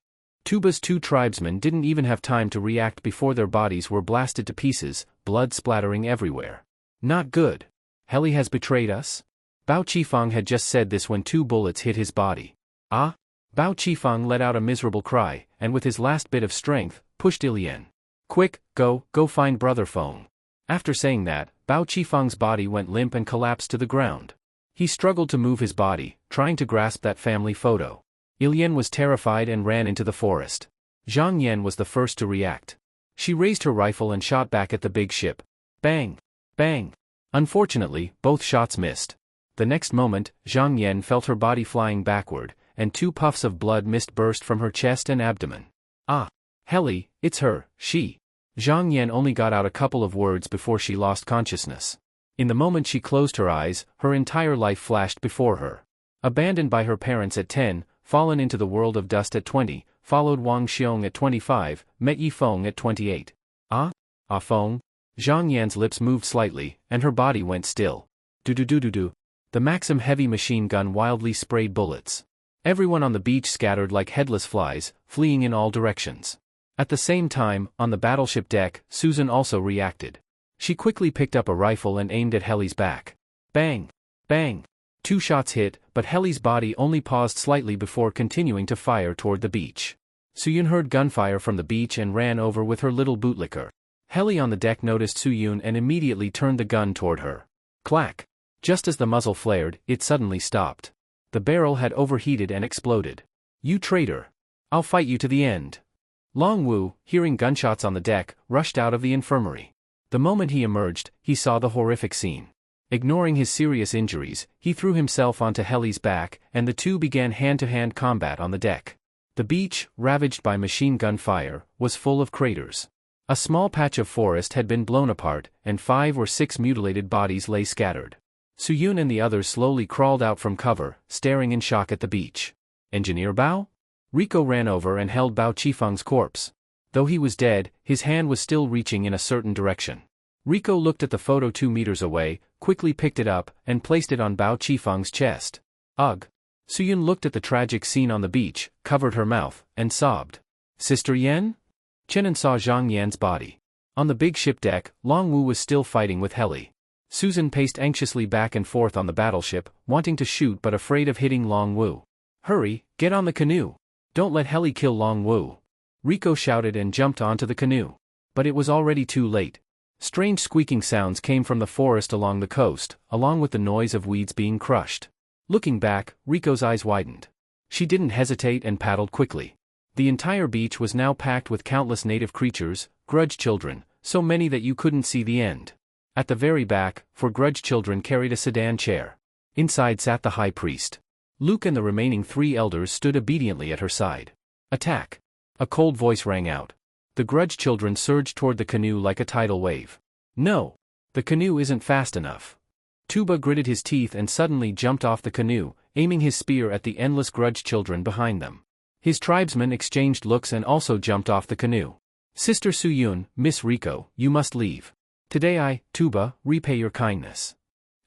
Tuba's 2 tribesmen didn't even have time to react before their bodies were blasted to pieces, blood splattering everywhere. Not good. Heli has betrayed us? Bao Qifang had just said this when 2 bullets hit his body. Ah? Bao Qifang let out a miserable cry, and with his last bit of strength, pushed Ilian. Quick, go find Brother Feng. After saying that, Bao Qifang's body went limp and collapsed to the ground. He struggled to move his body, trying to grasp that family photo. Ilian was terrified and ran into the forest. Zhang Yan was the first to react. She raised her rifle and shot back at the big ship. Bang! Bang! Unfortunately, both shots missed. The next moment, Zhang Yan felt her body flying backward, and 2 puffs of blood mist burst from her chest and abdomen. Ah! Helly, it's her, she. Zhang Yan only got out a couple of words before she lost consciousness. In the moment she closed her eyes, her entire life flashed before her. Abandoned by her parents at 10, fallen into the world of dust at 20, followed Wang Xiong at 25, met Yi Feng at 28. Ah? Ah Feng? Zhang Yan's lips moved slightly, and her body went still. Do-do-do-do-do. The Maxim heavy machine gun wildly sprayed bullets. Everyone on the beach scattered like headless flies, fleeing in all directions. At the same time, on the battleship deck, Susan also reacted. She quickly picked up a rifle and aimed at Helly's back. Bang! Bang! 2 shots hit, but Helly's body only paused slightly before continuing to fire toward the beach. Suyun heard gunfire from the beach and ran over with her little bootlicker. Helly on the deck noticed Suyun and immediately turned the gun toward her. Clack! Just as the muzzle flared, it suddenly stopped. The barrel had overheated and exploded. You traitor! I'll fight you to the end. Long Wu, hearing gunshots on the deck, rushed out of the infirmary. The moment he emerged, he saw the horrific scene. Ignoring his serious injuries, he threw himself onto Helly's back, and the two began hand-to-hand combat on the deck. The beach, ravaged by machine gun fire, was full of craters. A small patch of forest had been blown apart, and 5 or 6 mutilated bodies lay scattered. Suyun and the others slowly crawled out from cover, staring in shock at the beach. Engineer Bao? Rico ran over and held Bao Qifeng's corpse. Though he was dead, his hand was still reaching in a certain direction. Rico looked at the photo 2 meters away, quickly picked it up, and placed it on Bao Qifeng's chest. Ugh! Suyun looked at the tragic scene on the beach, covered her mouth, and sobbed. Sister Yan? Chenin saw Zhang Yan's body. On the big ship deck, Long Wu was still fighting with Helly. Susan paced anxiously back and forth on the battleship, wanting to shoot but afraid of hitting Long Wu. Hurry, get on the canoe! Don't let Helly kill Long Wu! Rico shouted and jumped onto the canoe. But it was already too late. Strange squeaking sounds came from the forest along the coast, along with the noise of weeds being crushed. Looking back, Rico's eyes widened. She didn't hesitate and paddled quickly. The entire beach was now packed with countless native creatures, grudge children, so many that you couldn't see the end. At the very back, 4 grudge children carried a sedan chair. Inside sat the high priest. Luke and the remaining 3 elders stood obediently at her side. Attack! A cold voice rang out. The grudge children surged toward the canoe like a tidal wave. No! The canoe isn't fast enough. Tuba gritted his teeth and suddenly jumped off the canoe, aiming his spear at the endless grudge children behind them. His tribesmen exchanged looks and also jumped off the canoe. Sister Suyun, Miss Rico, you must leave. Today I, Tuba, repay your kindness.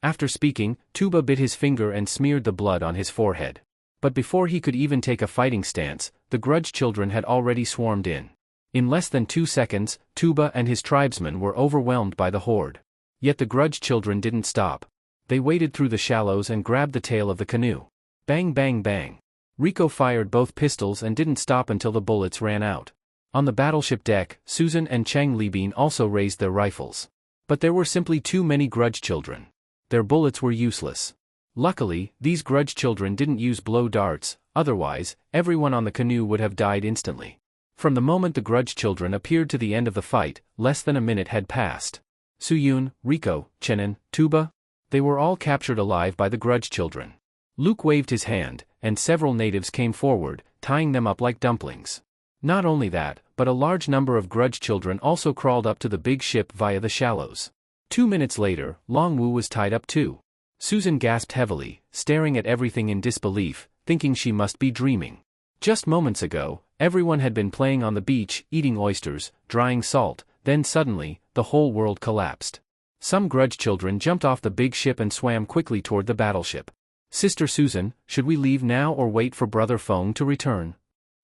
After speaking, Tuba bit his finger and smeared the blood on his forehead. But before he could even take a fighting stance, the grudge children had already swarmed in. In less than 2 seconds, Tuba and his tribesmen were overwhelmed by the horde. Yet the grudge children didn't stop. They waded through the shallows and grabbed the tail of the canoe. Bang bang bang. Rico fired both pistols and didn't stop until the bullets ran out. On the battleship deck, Susan and Chang Libin also raised their rifles. But there were simply too many grudge children. Their bullets were useless. Luckily, these grudge children didn't use blow darts, otherwise, everyone on the canoe would have died instantly. From the moment the grudge children appeared to the end of the fight, less than a minute had passed. Suyun, Rico, Chenin, Tuba, they were all captured alive by the grudge children. Luke waved his hand, and several natives came forward, tying them up like dumplings. Not only that, but a large number of grudge children also crawled up to the big ship via the shallows. 2 minutes later, Long Wu was tied up too. Susan gasped heavily, staring at everything in disbelief, thinking she must be dreaming. Just moments ago, everyone had been playing on the beach, eating oysters, drying salt, then suddenly, the whole world collapsed. Some grudge children jumped off the big ship and swam quickly toward the battleship. Sister Susan, should we leave now or wait for Brother Feng to return?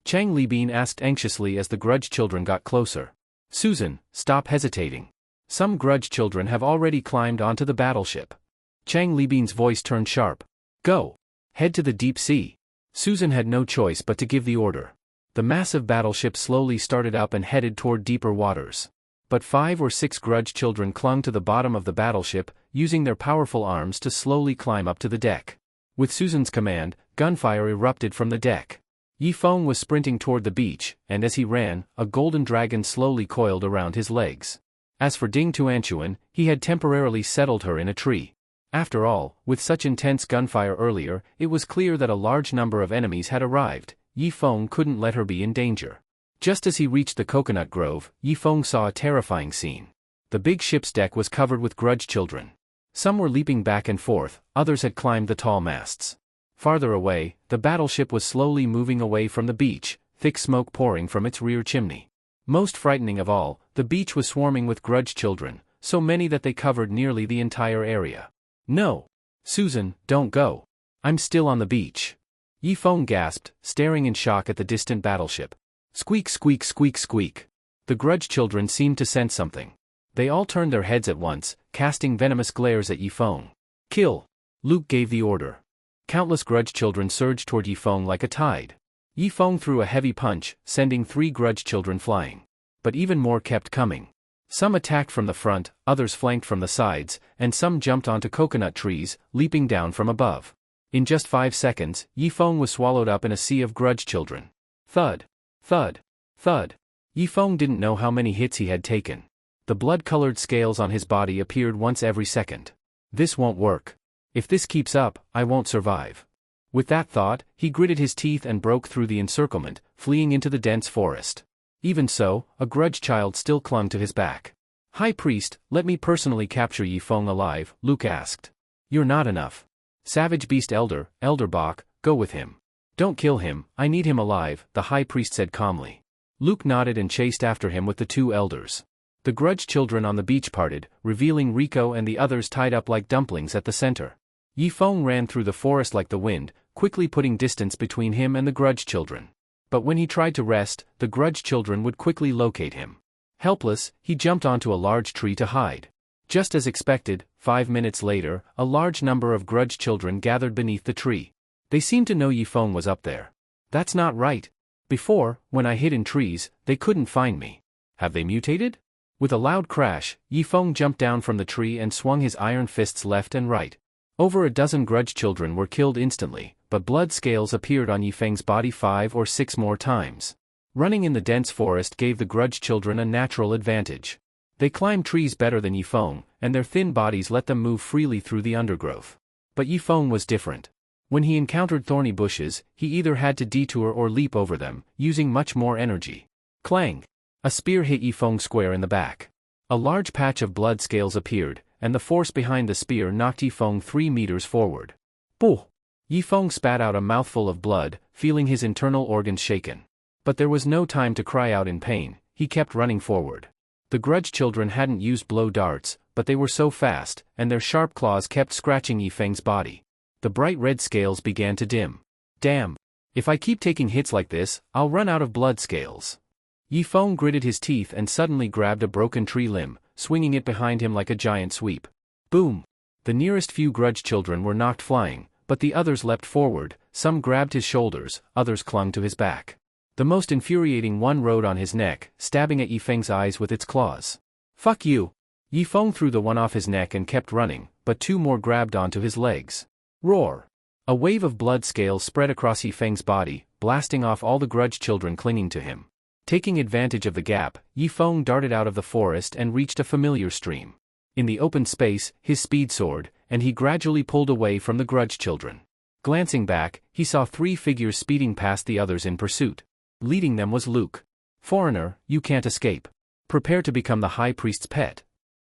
Chang Libin asked anxiously as the grudge children got closer. Susan, stop hesitating. Some grudge children have already climbed onto the battleship. Chang Libin's voice turned sharp. Go! Head to the deep sea. Susan had no choice but to give the order. The massive battleship slowly started up and headed toward deeper waters. But 5 or 6 grudge children clung to the bottom of the battleship, using their powerful arms to slowly climb up to the deck. With Susan's command, gunfire erupted from the deck. Yi Feng was sprinting toward the beach, and as he ran, a golden dragon slowly coiled around his legs. As for Ding Tuanchuan, he had temporarily settled her in a tree. After all, with such intense gunfire earlier, it was clear that a large number of enemies had arrived. Yi Feng couldn't let her be in danger. Just as he reached the coconut grove, Yi Feng saw a terrifying scene. The big ship's deck was covered with grudge children. Some were leaping back and forth, others had climbed the tall masts. Farther away, the battleship was slowly moving away from the beach, thick smoke pouring from its rear chimney. Most frightening of all, the beach was swarming with grudge children, so many that they covered nearly the entire area. No! Susan, don't go. I'm still on the beach. Yi Feng gasped, staring in shock at the distant battleship. Squeak, squeak, squeak, squeak. The grudge children seemed to sense something. They all turned their heads at once, casting venomous glares at Yi Feng. Kill! Luke gave the order. Countless grudge children surged toward Yi Feng like a tide. Yi Feng threw a heavy punch, sending 3 grudge children flying. But even more kept coming. Some attacked from the front, others flanked from the sides, and some jumped onto coconut trees, leaping down from above. In just 5 seconds, Yi Feng was swallowed up in a sea of grudge children. Thud! Thud! Thud! Yi Feng didn't know how many hits he had taken. The blood-colored scales on his body appeared once every second. This won't work. If this keeps up, I won't survive. With that thought, he gritted his teeth and broke through the encirclement, fleeing into the dense forest. Even so, a grudge child still clung to his back. High Priest, let me personally capture Yi Feng alive, Luke asked. You're not enough. Savage Beast Elder Bach, go with him. Don't kill him, I need him alive, the High Priest said calmly. Luke nodded and chased after him with the 2 elders. The grudge children on the beach parted, revealing Rico and the others tied up like dumplings at the center. Yi Feng ran through the forest like the wind, quickly putting distance between him and the grudge children. But when he tried to rest, the grudge children would quickly locate him. Helpless, he jumped onto a large tree to hide. Just as expected, 5 minutes later, a large number of grudge children gathered beneath the tree. They seemed to know Yi Feng was up there. That's not right. Before, when I hid in trees, they couldn't find me. Have they mutated? With a loud crash, Yi Feng jumped down from the tree and swung his iron fists left and right. Over a dozen grudge children were killed instantly, but blood scales appeared on Yi Feng's body 5 or 6 more times. Running in the dense forest gave the grudge children a natural advantage. They climbed trees better than Yi Feng, and their thin bodies let them move freely through the undergrowth. But Yi Feng was different. When he encountered thorny bushes, he either had to detour or leap over them, using much more energy. Clang! A spear hit Yi Feng square in the back. A large patch of blood scales appeared, and the force behind the spear knocked Yi Feng 3 meters forward. Boo! Yi Feng spat out a mouthful of blood, feeling his internal organs shaken. But there was no time to cry out in pain, he kept running forward. The grudge children hadn't used blow darts, but they were so fast, and their sharp claws kept scratching Yi Feng's body. The bright red scales began to dim. Damn! If I keep taking hits like this, I'll run out of blood scales. Yi Feng gritted his teeth and suddenly grabbed a broken tree limb, swinging it behind him like a giant sweep. Boom! The nearest few grudge children were knocked flying, but the others leapt forward, some grabbed his shoulders, others clung to his back. The most infuriating one rode on his neck, stabbing at Yi Feng's eyes with its claws. Fuck you! Yi Feng threw the one off his neck and kept running, but 2 more grabbed onto his legs. Roar! A wave of blood scales spread across Yi Feng's body, blasting off all the grudge children clinging to him. Taking advantage of the gap, Yi Feng darted out of the forest and reached a familiar stream. In the open space, his speed soared, and he gradually pulled away from the grudge children. Glancing back, he saw 3 figures speeding past the others in pursuit. Leading them was Luke. Foreigner, you can't escape. Prepare to become the High Priest's pet.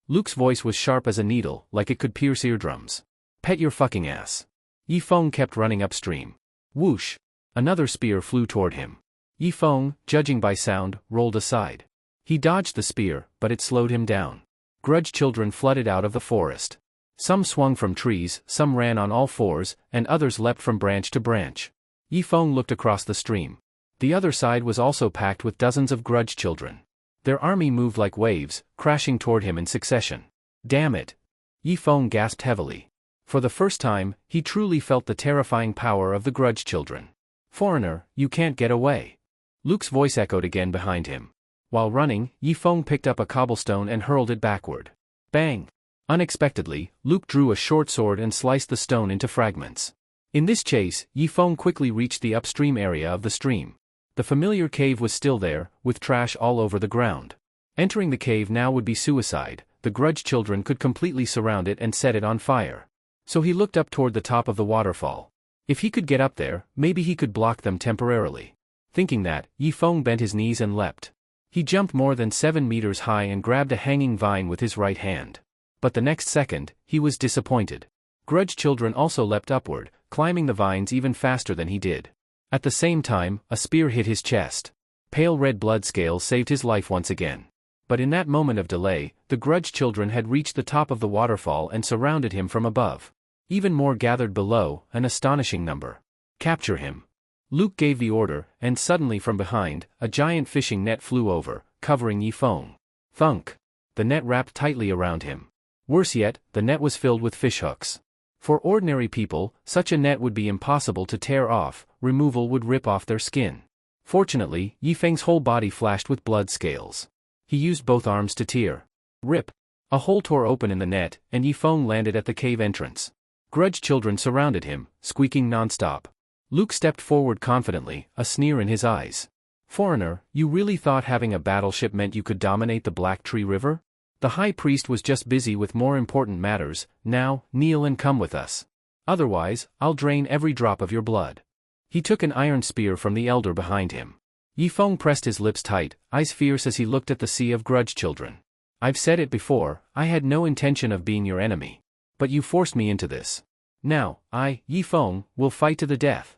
Luke's voice was sharp as a needle, like it could pierce eardrums. Pet your fucking ass. Yi Feng kept running upstream. Whoosh! Another spear flew toward him. Yi Feng, judging by sound, rolled aside. He dodged the spear, but it slowed him down. Grudge children flooded out of the forest. Some swung from trees, some ran on all 4s, and others leapt from branch to branch. Yi Feng looked across the stream. The other side was also packed with dozens of grudge children. Their army moved like waves, crashing toward him in succession. Damn it! Yi Feng gasped heavily. For the first time, he truly felt the terrifying power of the grudge children. Foreigner, you can't get away. Luke's voice echoed again behind him. While running, Yi Feng picked up a cobblestone and hurled it backward. Bang! Unexpectedly, Luke drew a short sword and sliced the stone into fragments. In this chase, Yi Feng quickly reached the upstream area of the stream. The familiar cave was still there, with trash all over the ground. Entering the cave now would be suicide. The grudge children could completely surround it and set it on fire. So he looked up toward the top of the waterfall. If he could get up there, maybe he could block them temporarily. Thinking that, Eong bent his knees and leapt. He jumped more than 7 meters high and grabbed a hanging vine with his right hand. But the next second, he was disappointed. Grudge children also leapt upward, climbing the vines even faster than he did. At the same time, a spear hit his chest. Pale red blood scales saved his life once again. But in that moment of delay, the grudge children had reached the top of the waterfall and surrounded him from above. Even more gathered below, an astonishing number. Capture him. Luke gave the order, and suddenly from behind, a giant fishing net flew over, covering Eong. Thunk! The net wrapped tightly around him. Worse yet, the net was filled with fishhooks. For ordinary people, such a net would be impossible to tear off, removal would rip off their skin. Fortunately, Yifeng's whole body flashed with blood scales. He used both arms to tear. Rip! A hole tore open in the net, and Eong landed at the cave entrance. Grudge children surrounded him, squeaking nonstop. Luke stepped forward confidently, a sneer in his eyes. Foreigner, you really thought having a battleship meant you could dominate the Black Tree River? The high priest was just busy with more important matters. Now, kneel and come with us. Otherwise, I'll drain every drop of your blood. He took an iron spear from the elder behind him. Eong pressed his lips tight, eyes fierce as he looked at the sea of grudge children. I've said it before, I had no intention of being your enemy. But you forced me into this. Now, Eong, will fight to the death.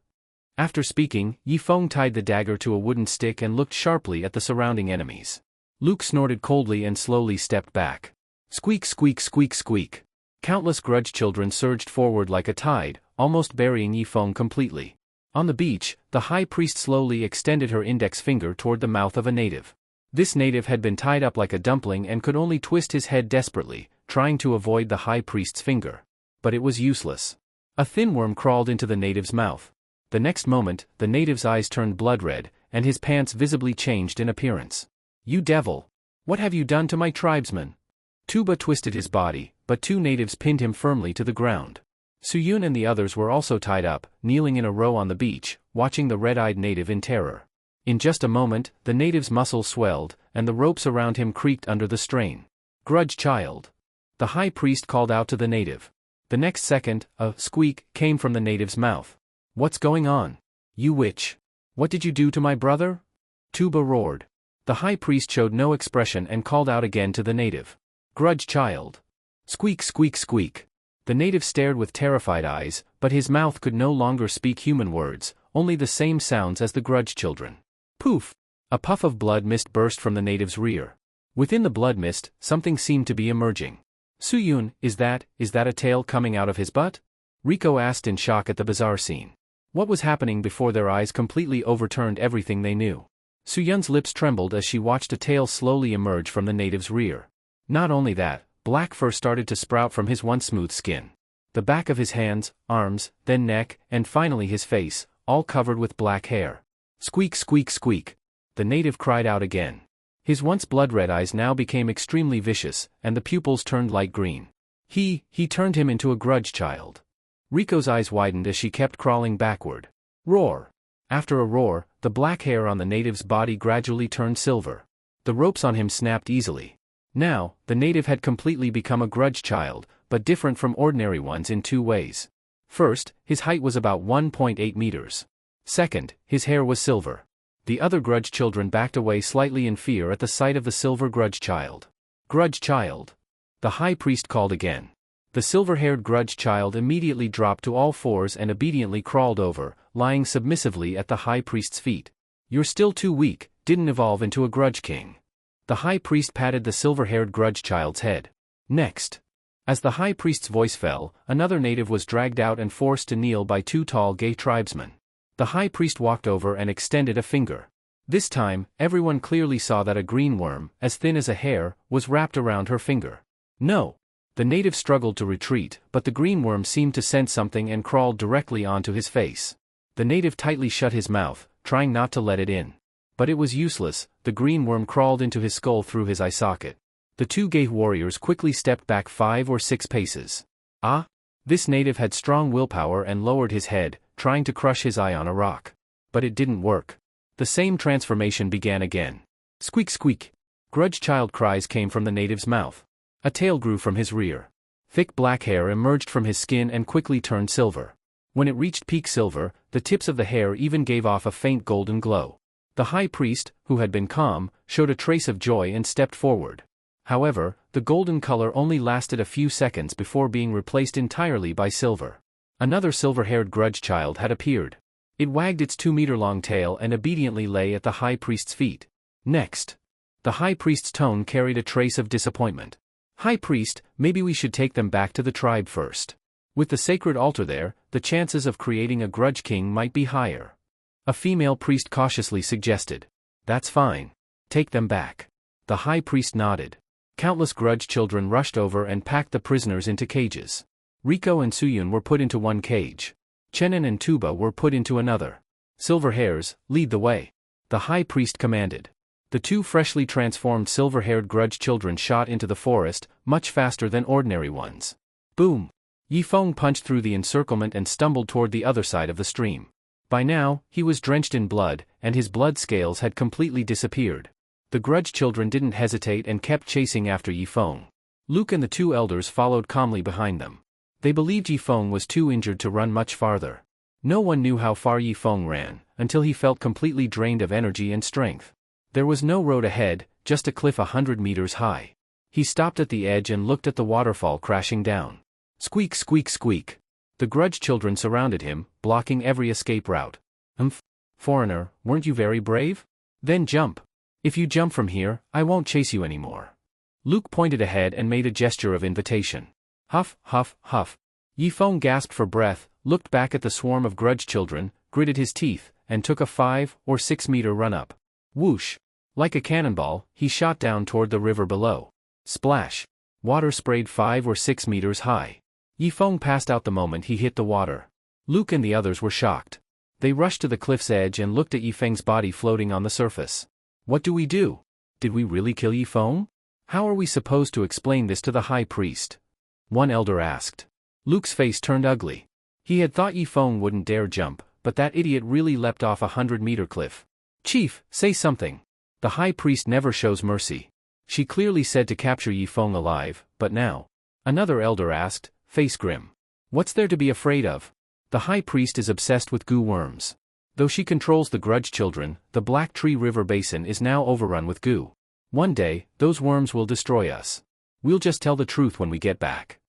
After speaking, Eong tied the dagger to a wooden stick and looked sharply at the surrounding enemies. Luke snorted coldly and slowly stepped back. Squeak squeak squeak squeak. Countless grudge children surged forward like a tide, almost burying Eong completely. On the beach, the high priest slowly extended her index finger toward the mouth of a native. This native had been tied up like a dumpling and could only twist his head desperately, trying to avoid the high priest's finger. But it was useless. A thin worm crawled into the native's mouth. The next moment, the native's eyes turned blood red, and his pants visibly changed in appearance. You devil! What have you done to my tribesmen? Tuba twisted his body, but 2 natives pinned him firmly to the ground. Suyun and the others were also tied up, kneeling in a row on the beach, watching the red-eyed native in terror. In just a moment, the native's muscles swelled, and the ropes around him creaked under the strain. Grudge child! The high priest called out to the native. The next second, a squeak came from the native's mouth. What's going on? You witch! What did you do to my brother? Tuba roared. The high priest showed no expression and called out again to the native. Grudge child! Squeak squeak squeak! The native stared with terrified eyes, but his mouth could no longer speak human words, only the same sounds as the grudge children. Poof! A puff of blood mist burst from the native's rear. Within the blood mist, something seemed to be emerging. Suyun, is that a tail coming out of his butt? Rico asked in shock at the bizarre scene. What was happening before their eyes completely overturned everything they knew? Suyun's lips trembled as she watched a tail slowly emerge from the native's rear. Not only that, black fur started to sprout from his once smooth skin. The back of his hands, arms, then neck, and finally his face, all covered with black hair. Squeak squeak squeak! The native cried out again. His once blood-red eyes now became extremely vicious, and the pupils turned light green. He turned him into a grudge child. Rico's eyes widened as she kept crawling backward. Roar! After a roar, the black hair on the native's body gradually turned silver. The ropes on him snapped easily. Now, the native had completely become a grudge child, but different from ordinary ones in 2 ways. First, his height was about 1.8 meters. Second, his hair was silver. The other grudge children backed away slightly in fear at the sight of the silver grudge child. Grudge child! The high priest called again. The silver-haired grudge child immediately dropped to all fours and obediently crawled over, lying submissively at the high priest's feet. You're still too weak, didn't evolve into a grudge king. The high priest patted the silver-haired grudge child's head. Next. As the high priest's voice fell, another native was dragged out and forced to kneel by 2 tall gay tribesmen. The high priest walked over and extended a finger. This time, everyone clearly saw that a green worm, as thin as a hair, was wrapped around her finger. No! The native struggled to retreat, but the green worm seemed to sense something and crawled directly onto his face. The native tightly shut his mouth, trying not to let it in. But it was useless, the green worm crawled into his skull through his eye socket. The 2 gay warriors quickly stepped back 5 or 6 paces. This native had strong willpower and lowered his head, trying to crush his eye on a rock. But it didn't work. The same transformation began again. Squeak squeak! Grudge child cries came from the native's mouth. A tail grew from his rear. Thick black hair emerged from his skin and quickly turned silver. When it reached peak silver, the tips of the hair even gave off a faint golden glow. The high priest, who had been calm, showed a trace of joy and stepped forward. However, the golden color only lasted a few seconds before being replaced entirely by silver. Another silver-haired grudge child had appeared. It wagged its 2-meter-long tail and obediently lay at the high priest's feet. Next. The high priest's tone carried a trace of disappointment. High priest, maybe we should take them back to the tribe first. With the sacred altar there, the chances of creating a grudge king might be higher. A female priest cautiously suggested. That's fine. Take them back. The high priest nodded. Countless grudge children rushed over and packed the prisoners into cages. Riko and Suyun were put into one cage. Chenin and Tuba were put into another. Silver hairs, lead the way. The high priest commanded. The two freshly transformed silver-haired grudge children shot into the forest, much faster than ordinary ones. Boom! Yifeng punched through the encirclement and stumbled toward the other side of the stream. By now, he was drenched in blood, and his blood scales had completely disappeared. The grudge children didn't hesitate and kept chasing after Yifeng. Luke and the two elders followed calmly behind them. They believed Yifeng was too injured to run much farther. No one knew how far Yifeng ran, until he felt completely drained of energy and strength. There was no road ahead, just a cliff 100 meters high. He stopped at the edge and looked at the waterfall crashing down. Squeak, squeak, squeak. The grudge children surrounded him, blocking every escape route. Foreigner, weren't you very brave? Then jump. If you jump from here, I won't chase you anymore. Luke pointed ahead and made a gesture of invitation. Huff, huff, huff. Yifeng gasped for breath, looked back at the swarm of grudge children, gritted his teeth, and took a 5 or 6 meter run up. Whoosh! Like a cannonball, he shot down toward the river below. Splash! Water sprayed 5 or 6 meters high. Yifeng passed out the moment he hit the water. Luke and the others were shocked. They rushed to the cliff's edge and looked at Yifeng's body floating on the surface. What do we do? Did we really kill Yifeng? How are we supposed to explain this to the high priest? One elder asked. Luke's face turned ugly. He had thought Yifeng wouldn't dare jump, but that idiot really leapt off a 100-meter cliff. Chief, say something. The high priest never shows mercy. She clearly said to capture Yifeng alive, but now. Another elder asked, face grim. What's there to be afraid of? The high priest is obsessed with goo worms. Though she controls the grudge children, the Black Tree River Basin is now overrun with goo. One day, those worms will destroy us. We'll just tell the truth when we get back.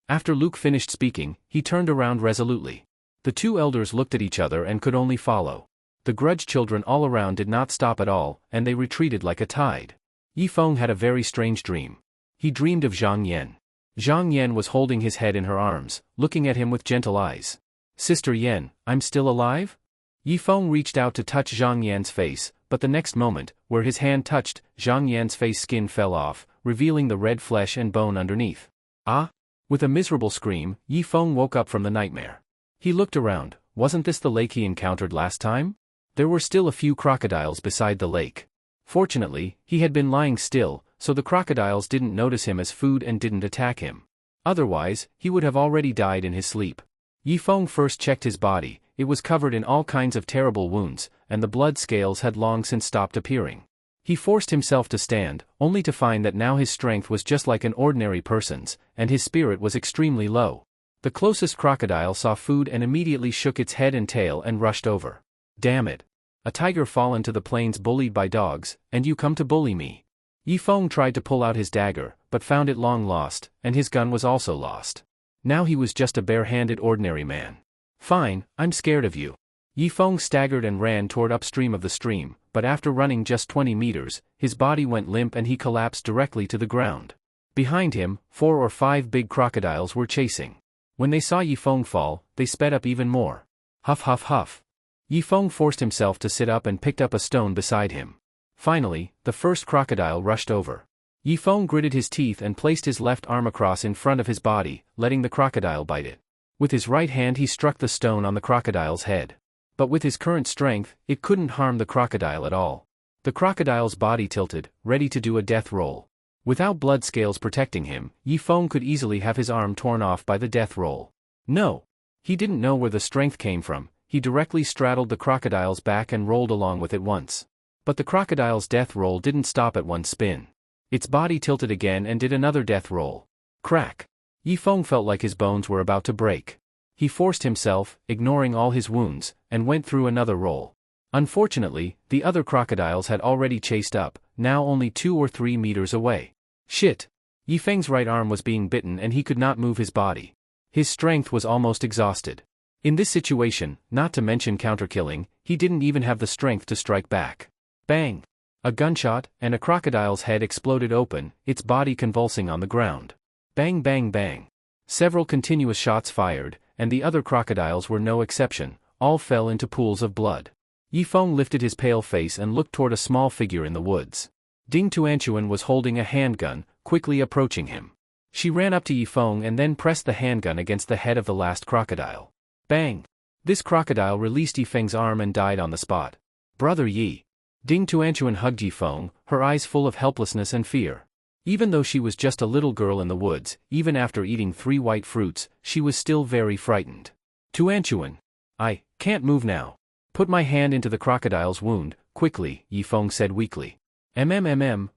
After Luke finished speaking, he turned around resolutely. The two elders looked at each other and could only follow. The grudge children all around did not stop at all, and they retreated like a tide. Yifeng had a very strange dream. He dreamed of Zhang Yan. Zhang Yan was holding his head in her arms, looking at him with gentle eyes. Sister Yan, I'm still alive? Yifeng reached out to touch Zhang Yan's face, but the next moment, where his hand touched, Zhang Yan's face skin fell off, revealing the red flesh and bone underneath. Ah! With a miserable scream, Yifeng woke up from the nightmare. He looked around. Wasn't this the lake he encountered last time? There were still a few crocodiles beside the lake. Fortunately, he had been lying still, so the crocodiles didn't notice him as food and didn't attack him. Otherwise, he would have already died in his sleep. Yifeng first checked his body. It was covered in all kinds of terrible wounds, and the blood scales had long since stopped appearing. He forced himself to stand, only to find that now his strength was just like an ordinary person's, and his spirit was extremely low. The closest crocodile saw food and immediately shook its head and tail and rushed over. Damn it! A tiger fallen to the plains bullied by dogs, and you come to bully me. Yifeng tried to pull out his dagger, but found it long lost, and his gun was also lost. Now he was just a bare-handed ordinary man. Fine, I'm scared of you. Yifeng staggered and ran toward upstream of the stream, but after running just 20 meters, his body went limp and he collapsed directly to the ground. Behind him, 4 or 5 big crocodiles were chasing. When they saw Yifeng fall, they sped up even more. Huff huff huff. Yifeng forced himself to sit up and picked up a stone beside him. Finally, the first crocodile rushed over. Yifeng gritted his teeth and placed his left arm across in front of his body, letting the crocodile bite it. With his right hand he struck the stone on the crocodile's head. But with his current strength, it couldn't harm the crocodile at all. The crocodile's body tilted, ready to do a death roll. Without blood scales protecting him, Yifeng could easily have his arm torn off by the death roll. No! He didn't know where the strength came from. He directly straddled the crocodile's back and rolled along with it once. But the crocodile's death roll didn't stop at one spin. Its body tilted again and did another death roll. Crack. Yifeng felt like his bones were about to break. He forced himself, ignoring all his wounds, and went through another roll. Unfortunately, the other crocodiles had already chased up, now only 2 or 3 meters away. Shit! Yifeng's right arm was being bitten and he could not move his body. His strength was almost exhausted. In this situation, not to mention counterkilling, he didn't even have the strength to strike back. Bang! A gunshot, and a crocodile's head exploded open, its body convulsing on the ground. Bang bang bang. Several continuous shots fired, and the other crocodiles were no exception, all fell into pools of blood. Yifeng lifted his pale face and looked toward a small figure in the woods. Ding Tuanchuan was holding a handgun, quickly approaching him. She ran up to Yifeng and then pressed the handgun against the head of the last crocodile. Bang! This crocodile released Yifeng's arm and died on the spot. Brother Yi. Ding Tuanchuan hugged Yifeng, her eyes full of helplessness and fear. Even though she was just a little girl in the woods, even after eating 3 white fruits, she was still very frightened. Tuanchuan. I can't move now. Put my hand into the crocodile's wound, quickly, Yifeng said weakly.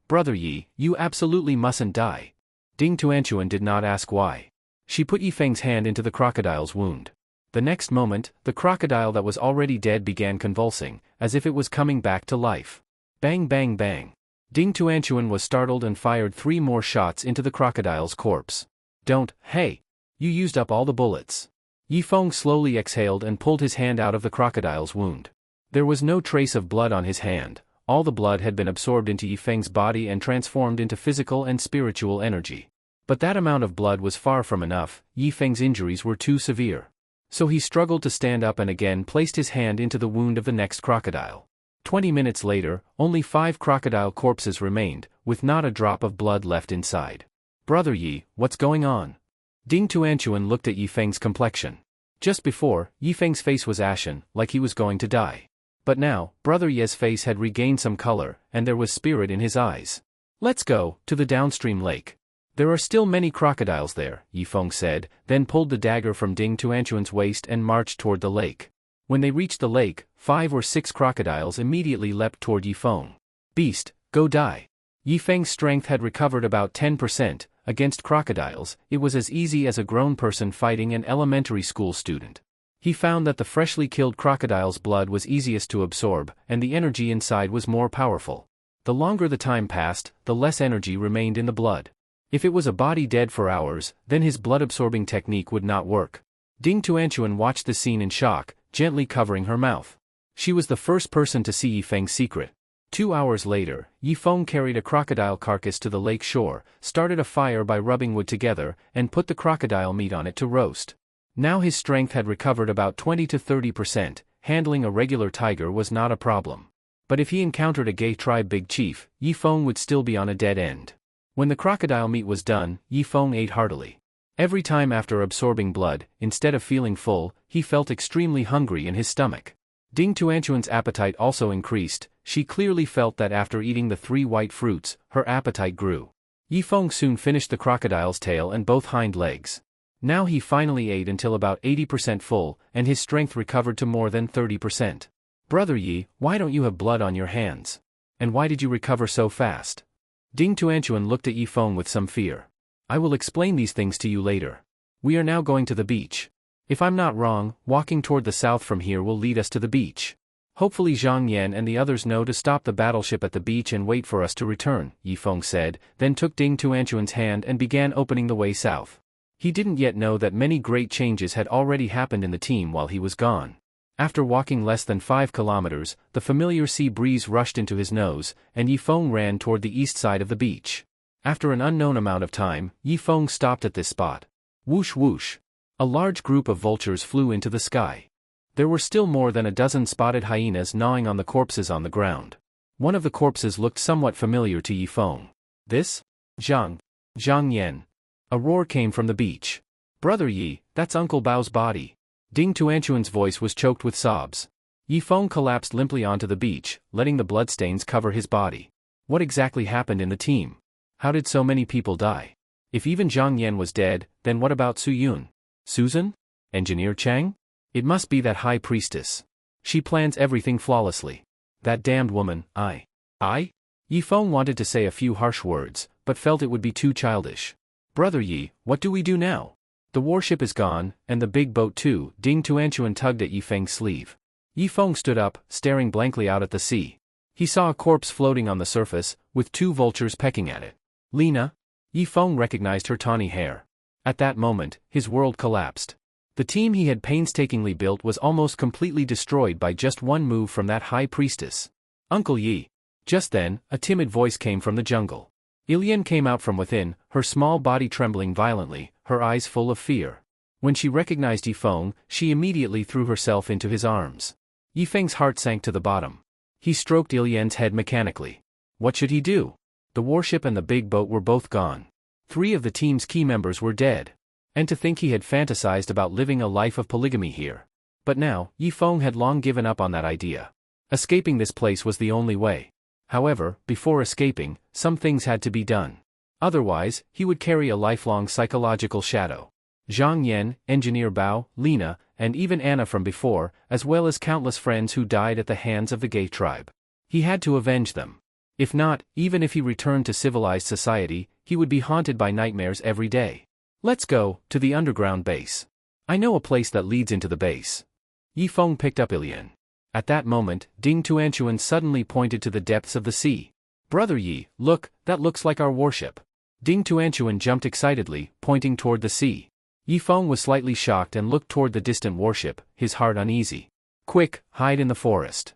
Brother Yi, you absolutely mustn't die. Ding Tuanchuan did not ask why. She put Yifeng's hand into the crocodile's wound. The next moment, the crocodile that was already dead began convulsing, as if it was coming back to life. Bang bang bang. Ding Tuanchuan was startled and fired 3 more shots into the crocodile's corpse. Don't, hey! You used up all the bullets. Yifeng slowly exhaled and pulled his hand out of the crocodile's wound. There was no trace of blood on his hand, all the blood had been absorbed into Yifeng's body and transformed into physical and spiritual energy. But that amount of blood was far from enough, Yifeng's injuries were too severe. So he struggled to stand up and again placed his hand into the wound of the next crocodile. 20 minutes later, only 5 crocodile corpses remained, with not a drop of blood left inside. Brother Yi, what's going on? Ding Tuanchuan looked at Yifeng's complexion. Just before, Yifeng's face was ashen, like he was going to die. But now, Brother Ye's face had regained some color, and there was spirit in his eyes. Let's go to the downstream lake. There are still many crocodiles there, Yifeng said, then pulled the dagger from Ding Tuanchuan's waist and marched toward the lake. When they reached the lake, 5 or 6 crocodiles immediately leapt toward Yifeng. Beast, go die. Yifeng's strength had recovered about 10%, against crocodiles, it was as easy as a grown person fighting an elementary school student. He found that the freshly killed crocodile's blood was easiest to absorb, and the energy inside was more powerful. The longer the time passed, the less energy remained in the blood. If it was a body dead for hours, then his blood-absorbing technique would not work. Ding Tuanchuan watched the scene in shock, gently covering her mouth. She was the first person to see Yifeng's secret. 2 hours later, Yifeng carried a crocodile carcass to the lake shore, started a fire by rubbing wood together, and put the crocodile meat on it to roast. Now his strength had recovered about 20 to 30%, handling a regular tiger was not a problem. But if he encountered a gay tribe big chief, Yifeng would still be on a dead end. When the crocodile meat was done, Yifeng ate heartily. Every time after absorbing blood, instead of feeling full, he felt extremely hungry in his stomach. Ding Tuanchuan's appetite also increased, she clearly felt that after eating the 3 white fruits, her appetite grew. Yifeng soon finished the crocodile's tail and both hind legs. Now he finally ate until about 80% full, and his strength recovered to more than 30%. Brother Yi, why don't you have blood on your hands? And why did you recover so fast? Ding Tuanchuan looked at Yifeng with some fear. I will explain these things to you later. We are now going to the beach. If I'm not wrong, walking toward the south from here will lead us to the beach. Hopefully Zhang Yan and the others know to stop the battleship at the beach and wait for us to return, Yifeng said, then took Ding Tuanchuan's hand and began opening the way south. He didn't yet know that many great changes had already happened in the team while he was gone. After walking less than 5 kilometers, the familiar sea breeze rushed into his nose, and Yifeng ran toward the east side of the beach. After an unknown amount of time, Yifeng stopped at this spot. Whoosh whoosh. A large group of vultures flew into the sky. There were still more than a dozen spotted hyenas gnawing on the corpses on the ground. One of the corpses looked somewhat familiar to Yifeng. This? Zhang Yan. A roar came from the beach. Brother Yi, that's Uncle Bao's body. Ding Tuanchuan's voice was choked with sobs. Yifeng collapsed limply onto the beach, letting the bloodstains cover his body. What exactly happened in the team? How did so many people die? If even Zhang Yan was dead, then what about Su Yun? Susan? Engineer Chang? It must be that high priestess. She plans everything flawlessly. That damned woman, I. Yifeng wanted to say a few harsh words, but felt it would be too childish. Brother Yi, what do we do now? The warship is gone, and the big boat too. Ding Tuanchuan tugged at Yifeng's sleeve. Yifeng stood up, staring blankly out at the sea. He saw a corpse floating on the surface, with 2 vultures pecking at it. Lena? Yifeng recognized her tawny hair. At that moment, his world collapsed. The team he had painstakingly built was almost completely destroyed by just one move from that high priestess. Uncle Yi. Just then, a timid voice came from the jungle. Ilian came out from within, her small body trembling violently, her eyes full of fear. When she recognized Yifeng, she immediately threw herself into his arms. Yifeng's heart sank to the bottom. He stroked Ilian's head mechanically. What should he do? The warship and the big boat were both gone. 3 of the team's key members were dead. And to think he had fantasized about living a life of polygamy here. But now, Yifeng had long given up on that idea. Escaping this place was the only way. However, before escaping, some things had to be done. Otherwise, he would carry a lifelong psychological shadow. Zhang Yan, Engineer Bao, Lena, and even Anna from before, as well as countless friends who died at the hands of the gay tribe. He had to avenge them. If not, even if he returned to civilized society, he would be haunted by nightmares every day. Let's go to the underground base. I know a place that leads into the base. Yifeng picked up Ilian. At that moment, Ding Tuanchuan suddenly pointed to the depths of the sea. Brother Yi, look, that looks like our warship. Ding Tuanchuan jumped excitedly, pointing toward the sea. Yifeng was slightly shocked and looked toward the distant warship, his heart uneasy. Quick, hide in the forest.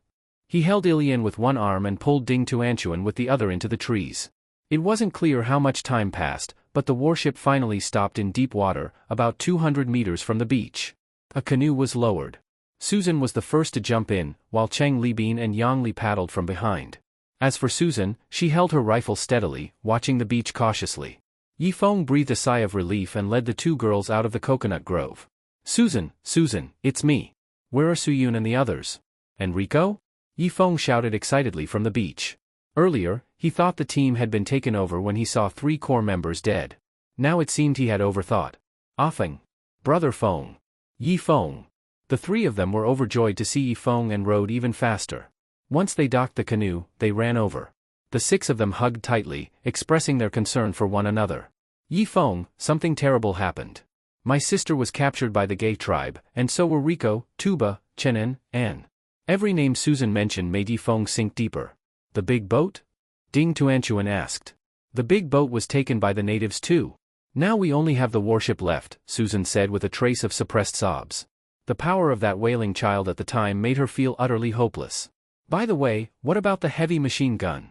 He held Ilian with one arm and pulled Ding Tuanchuan with the other into the trees. It wasn't clear how much time passed, but the warship finally stopped in deep water, about 200 meters from the beach. A canoe was lowered. Susan was the first to jump in, while Cheng Libin and Yang Li paddled from behind. As for Susan, she held her rifle steadily, watching the beach cautiously. Yifeng breathed a sigh of relief and led the 2 girls out of the coconut grove. Susan, it's me. Where are Suyun and the others? Enrico? Yifeng shouted excitedly from the beach. Earlier, he thought the team had been taken over when he saw 3 core members dead. Now it seemed he had overthought. Offing. Brother Feng. Yifeng. The 3 of them were overjoyed to see Yifeng and rowed even faster. Once they docked the canoe, they ran over. The 6 of them hugged tightly, expressing their concern for one another. Yifeng, something terrible happened. My sister was captured by the gay tribe, and so were Rico, Tuba, Chenin, Anne. Every name Susan mentioned made Yifeng sink deeper. The big boat? Ding Tuanchuan asked. The big boat was taken by the natives too. Now we only have the warship left, Susan said with a trace of suppressed sobs. The power of that wailing child at the time made her feel utterly hopeless. By the way, what about the heavy machine gun?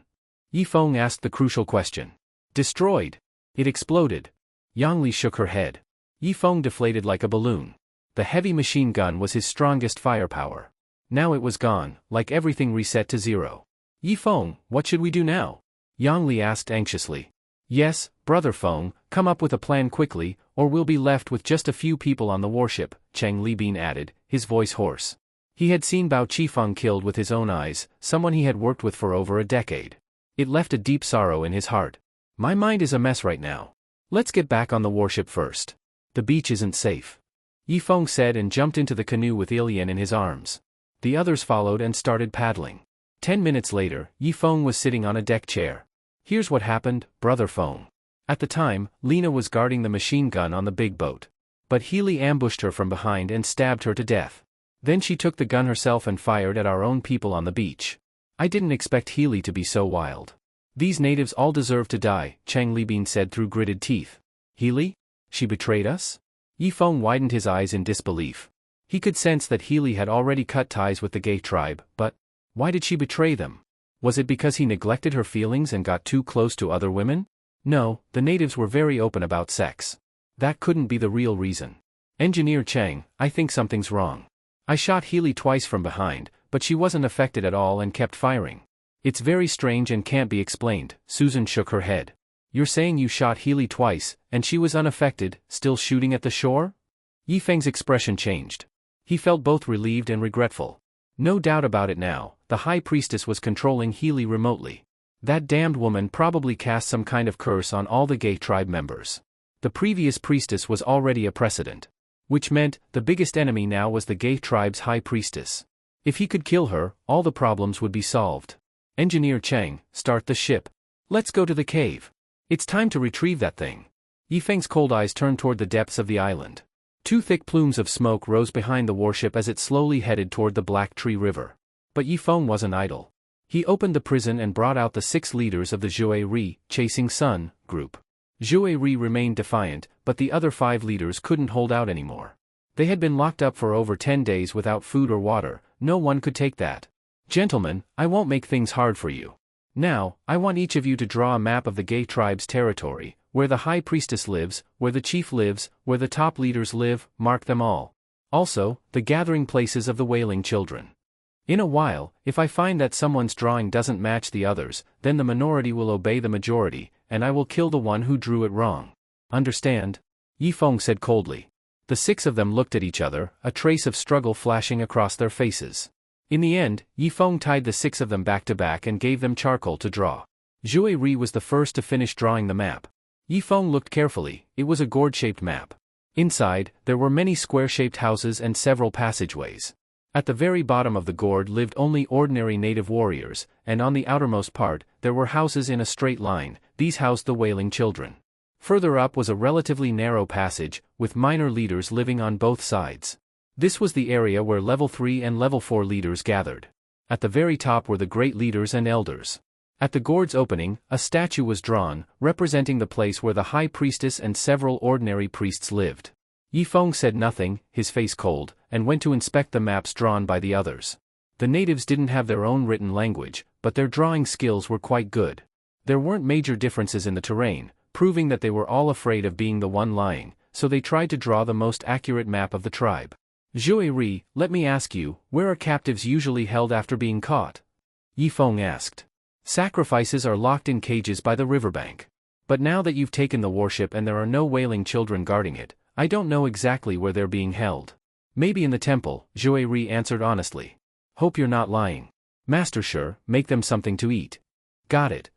Yifeng asked the crucial question. Destroyed. It exploded. Yang Li shook her head. Yifeng deflated like a balloon. The heavy machine gun was his strongest firepower. Now it was gone, like everything reset to 0. Yifeng, what should we do now? Yang Li asked anxiously. Yes, Brother Feng, come up with a plan quickly, or we'll be left with just a few people on the warship, Cheng Libin added, his voice hoarse. He had seen Bao Qifeng killed with his own eyes, someone he had worked with for over a decade. It left a deep sorrow in his heart. My mind is a mess right now. Let's get back on the warship first. The beach isn't safe. Yifeng said and jumped into the canoe with Ilian in his arms. The others followed and started paddling. 10 minutes later, Yifeng was sitting on a deck chair. Here's what happened, Brother Feng. At the time, Lena was guarding the machine gun on the big boat. But Healy ambushed her from behind and stabbed her to death. Then she took the gun herself and fired at our own people on the beach. I didn't expect Healy to be so wild. These natives all deserve to die, Cheng Libin said through gritted teeth. Healy? She betrayed us? Yifeng widened his eyes in disbelief. He could sense that Healy had already cut ties with the gay tribe, but why did she betray them? Was it because he neglected her feelings and got too close to other women? No, the natives were very open about sex. That couldn't be the real reason. Engineer Cheng, I think something's wrong. I shot Healy twice from behind, but she wasn't affected at all and kept firing. It's very strange and can't be explained, Susan shook her head. You're saying you shot Healy twice, and she was unaffected, still shooting at the shore? Yifeng's expression changed. He felt both relieved and regretful. No doubt about it now, the High Priestess was controlling Healy remotely. That damned woman probably cast some kind of curse on all the gay tribe members. The previous priestess was already a precedent. Which meant, the biggest enemy now was the gay tribe's High Priestess. If he could kill her, all the problems would be solved. Engineer Cheng, start the ship. Let's go to the cave. It's time to retrieve that thing. Yifeng's cold eyes turned toward the depths of the island. Two thick plumes of smoke rose behind the warship as it slowly headed toward the Black Tree River. But Yifeng wasn't idle. He opened the prison and brought out the 6 leaders of the Zhuai Ri, Chasing Sun, group. Zhuai Ri remained defiant, but the other 5 leaders couldn't hold out anymore. They had been locked up for over 10 days without food or water. No one could take that. Gentlemen, I won't make things hard for you. Now, I want each of you to draw a map of the Gay tribe's territory, where the High Priestess lives, where the chief lives, where the top leaders live, mark them all. Also, the gathering places of the Wailing Children. In a while, if I find that someone's drawing doesn't match the others, then the minority will obey the majority, and I will kill the one who drew it wrong. Understand? Yifeng said coldly. The 6 of them looked at each other, a trace of struggle flashing across their faces. In the end, Yifeng tied the 6 of them back to back and gave them charcoal to draw. Zhuai Ri was the first to finish drawing the map. Yifeng looked carefully. It was a gourd-shaped map. Inside, there were many square-shaped houses and several passageways. At the very bottom of the gourd lived only ordinary native warriors, and on the outermost part, there were houses in a straight line. These housed the Wailing Children. Further up was a relatively narrow passage, with minor leaders living on both sides. This was the area where level 3 and level 4 leaders gathered. At the very top were the great leaders and elders. At the gourd's opening, a statue was drawn, representing the place where the High Priestess and several ordinary priests lived. Yifeng said nothing, his face cold, and went to inspect the maps drawn by the others. The natives didn't have their own written language, but their drawing skills were quite good. There weren't major differences in the terrain, proving that they were all afraid of being the one lying, so they tried to draw the most accurate map of the tribe. Zhuai Ri, let me ask you, where are captives usually held after being caught? Yifeng asked. Sacrifices are locked in cages by the riverbank. But now that you've taken the warship and there are no Wailing Children guarding it, I don't know exactly where they're being held. Maybe in the temple, Zhuai Ri answered honestly. Hope you're not lying. Master Shi, make them something to eat. Got it.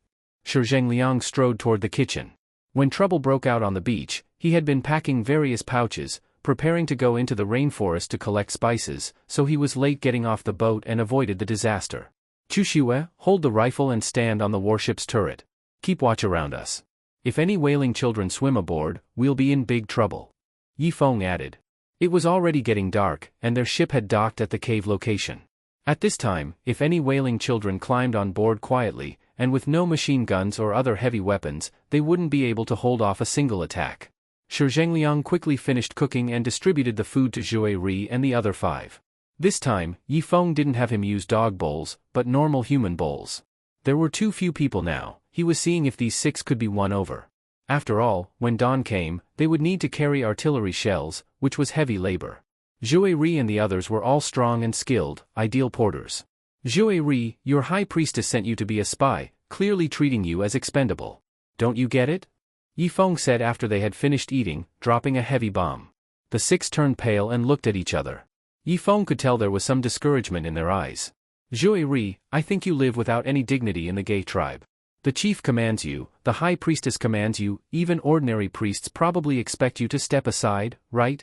Shi Zhengliang strode toward the kitchen. When trouble broke out on the beach, he had been packing various pouches, preparing to go into the rainforest to collect spices, so he was late getting off the boat and avoided the disaster. Chu Xue, hold the rifle and stand on the warship's turret. Keep watch around us. If any Wailing Children swim aboard, we'll be in big trouble. Yifeng added. It was already getting dark, and their ship had docked at the cave location. At this time, if any Wailing Children climbed on board quietly, and with no machine guns or other heavy weapons, they wouldn't be able to hold off a single attack. Shi Zhengliang quickly finished cooking and distributed the food to Zhuai Ri and the other 5. This time, Yifeng didn't have him use dog bowls, but normal human bowls. There were too few people now. He was seeing if these 6 could be won over. After all, when dawn came, they would need to carry artillery shells, which was heavy labor. Zhuai Ri and the others were all strong and skilled, ideal porters. Zhuai Ri, your High Priestess sent you to be a spy, clearly treating you as expendable. Don't you get it? Yifeng said after they had finished eating, dropping a heavy bomb. The 6 turned pale and looked at each other. Yifeng could tell there was some discouragement in their eyes. Zhuai Ri, I think you live without any dignity in the Gay tribe. The chief commands you, the High Priestess commands you, even ordinary priests probably expect you to step aside, right?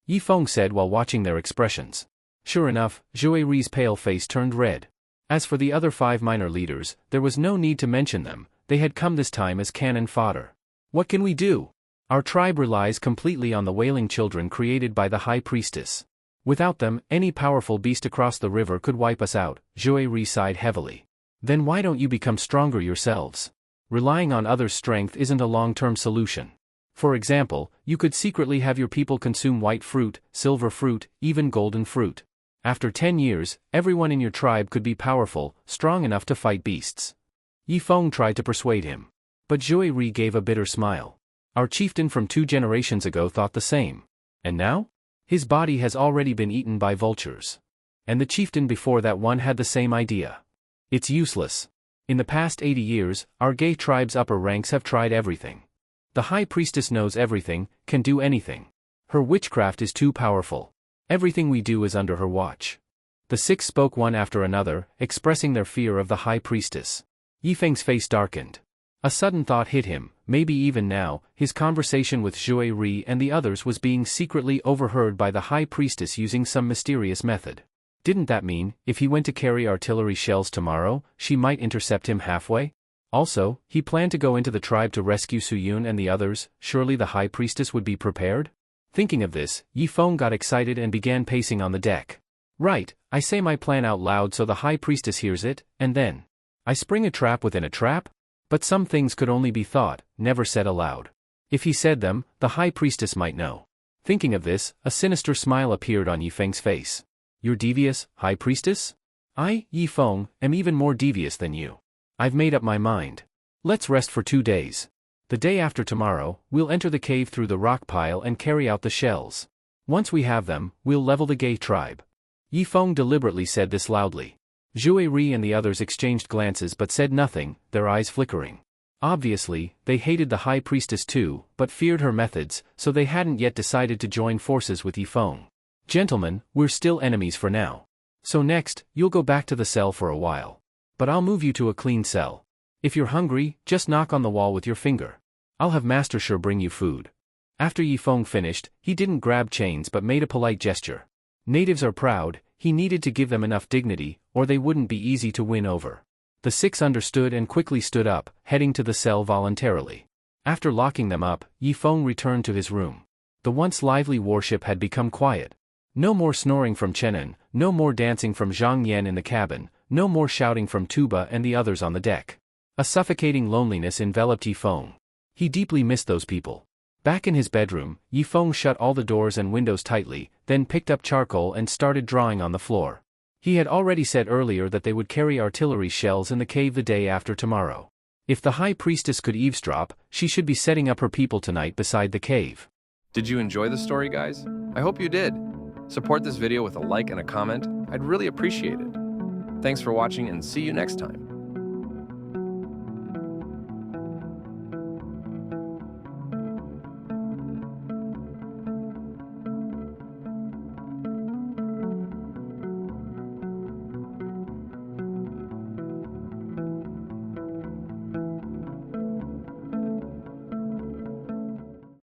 Yifeng said while watching their expressions. Sure enough, Zhuai Ri's pale face turned red. As for the other 5 minor leaders, there was no need to mention them, they had come this time as cannon fodder. What can we do? Our tribe relies completely on the Wailing Children created by the High Priestess. Without them, any powerful beast across the river could wipe us out, Zhuai Ri sighed heavily. Then why don't you become stronger yourselves? Relying on others' strength isn't a long-term solution. For example, you could secretly have your people consume white fruit, silver fruit, even golden fruit. After 10 years, everyone in your tribe could be powerful, strong enough to fight beasts. Yifeng tried to persuade him. But Zhuai Ri gave a bitter smile. Our chieftain from 2 generations ago thought the same. And now? His body has already been eaten by vultures. And the chieftain before that one had the same idea. It's useless. In the past 80 years, our Gay tribe's upper ranks have tried everything. The High Priestess knows everything, can do anything. Her witchcraft is too powerful. Everything we do is under her watch. The 6 spoke one after another, expressing their fear of the High Priestess. Yifeng's face darkened. A sudden thought hit him, maybe even now, his conversation with Zhuai Ri and the others was being secretly overheard by the High Priestess using some mysterious method. Didn't that mean, if he went to carry artillery shells tomorrow, she might intercept him halfway? Also, he planned to go into the tribe to rescue Suyun and the others. Surely the high priestess would be prepared? Thinking of this, Yifeng got excited and began pacing on the deck. Right, I say my plan out loud so the high priestess hears it, and then I spring a trap within a trap? But some things could only be thought, never said aloud. If he said them, the high priestess might know. Thinking of this, a sinister smile appeared on Yifeng's face. You're devious, high priestess? I, Yifeng, am even more devious than you. I've made up my mind. Let's rest for 2 days. The day after tomorrow, we'll enter the cave through the rock pile and carry out the shells. Once we have them, we'll level the gay tribe. Yifeng deliberately said this loudly. Zhue Ri and the others exchanged glances but said nothing, their eyes flickering. Obviously, they hated the high priestess too, but feared her methods, so they hadn't yet decided to join forces with Yifeng. Gentlemen, we're still enemies for now. So next, you'll go back to the cell for a while. But I'll move you to a clean cell. If you're hungry, just knock on the wall with your finger. I'll have Master Sure bring you food. After Yifeng finished, he didn't grab chains but made a polite gesture. Natives are proud, he needed to give them enough dignity, or they wouldn't be easy to win over. The 6 understood and quickly stood up, heading to the cell voluntarily. After locking them up, Yifeng returned to his room. The once lively warship had become quiet. No more snoring from Chenin, no more dancing from Zhang Yan in the cabin, no more shouting from Tuba and the others on the deck. A suffocating loneliness enveloped Yifeng. He deeply missed those people. Back in his bedroom, Yifeng shut all the doors and windows tightly, then picked up charcoal and started drawing on the floor. He had already said earlier that they would carry artillery shells in the cave the day after tomorrow. If the high priestess could eavesdrop, she should be setting up her people tonight beside the cave. Did you enjoy the story, guys? I hope you did. Support this video with a like and a comment. I'd really appreciate it. Thanks for watching and see you next time.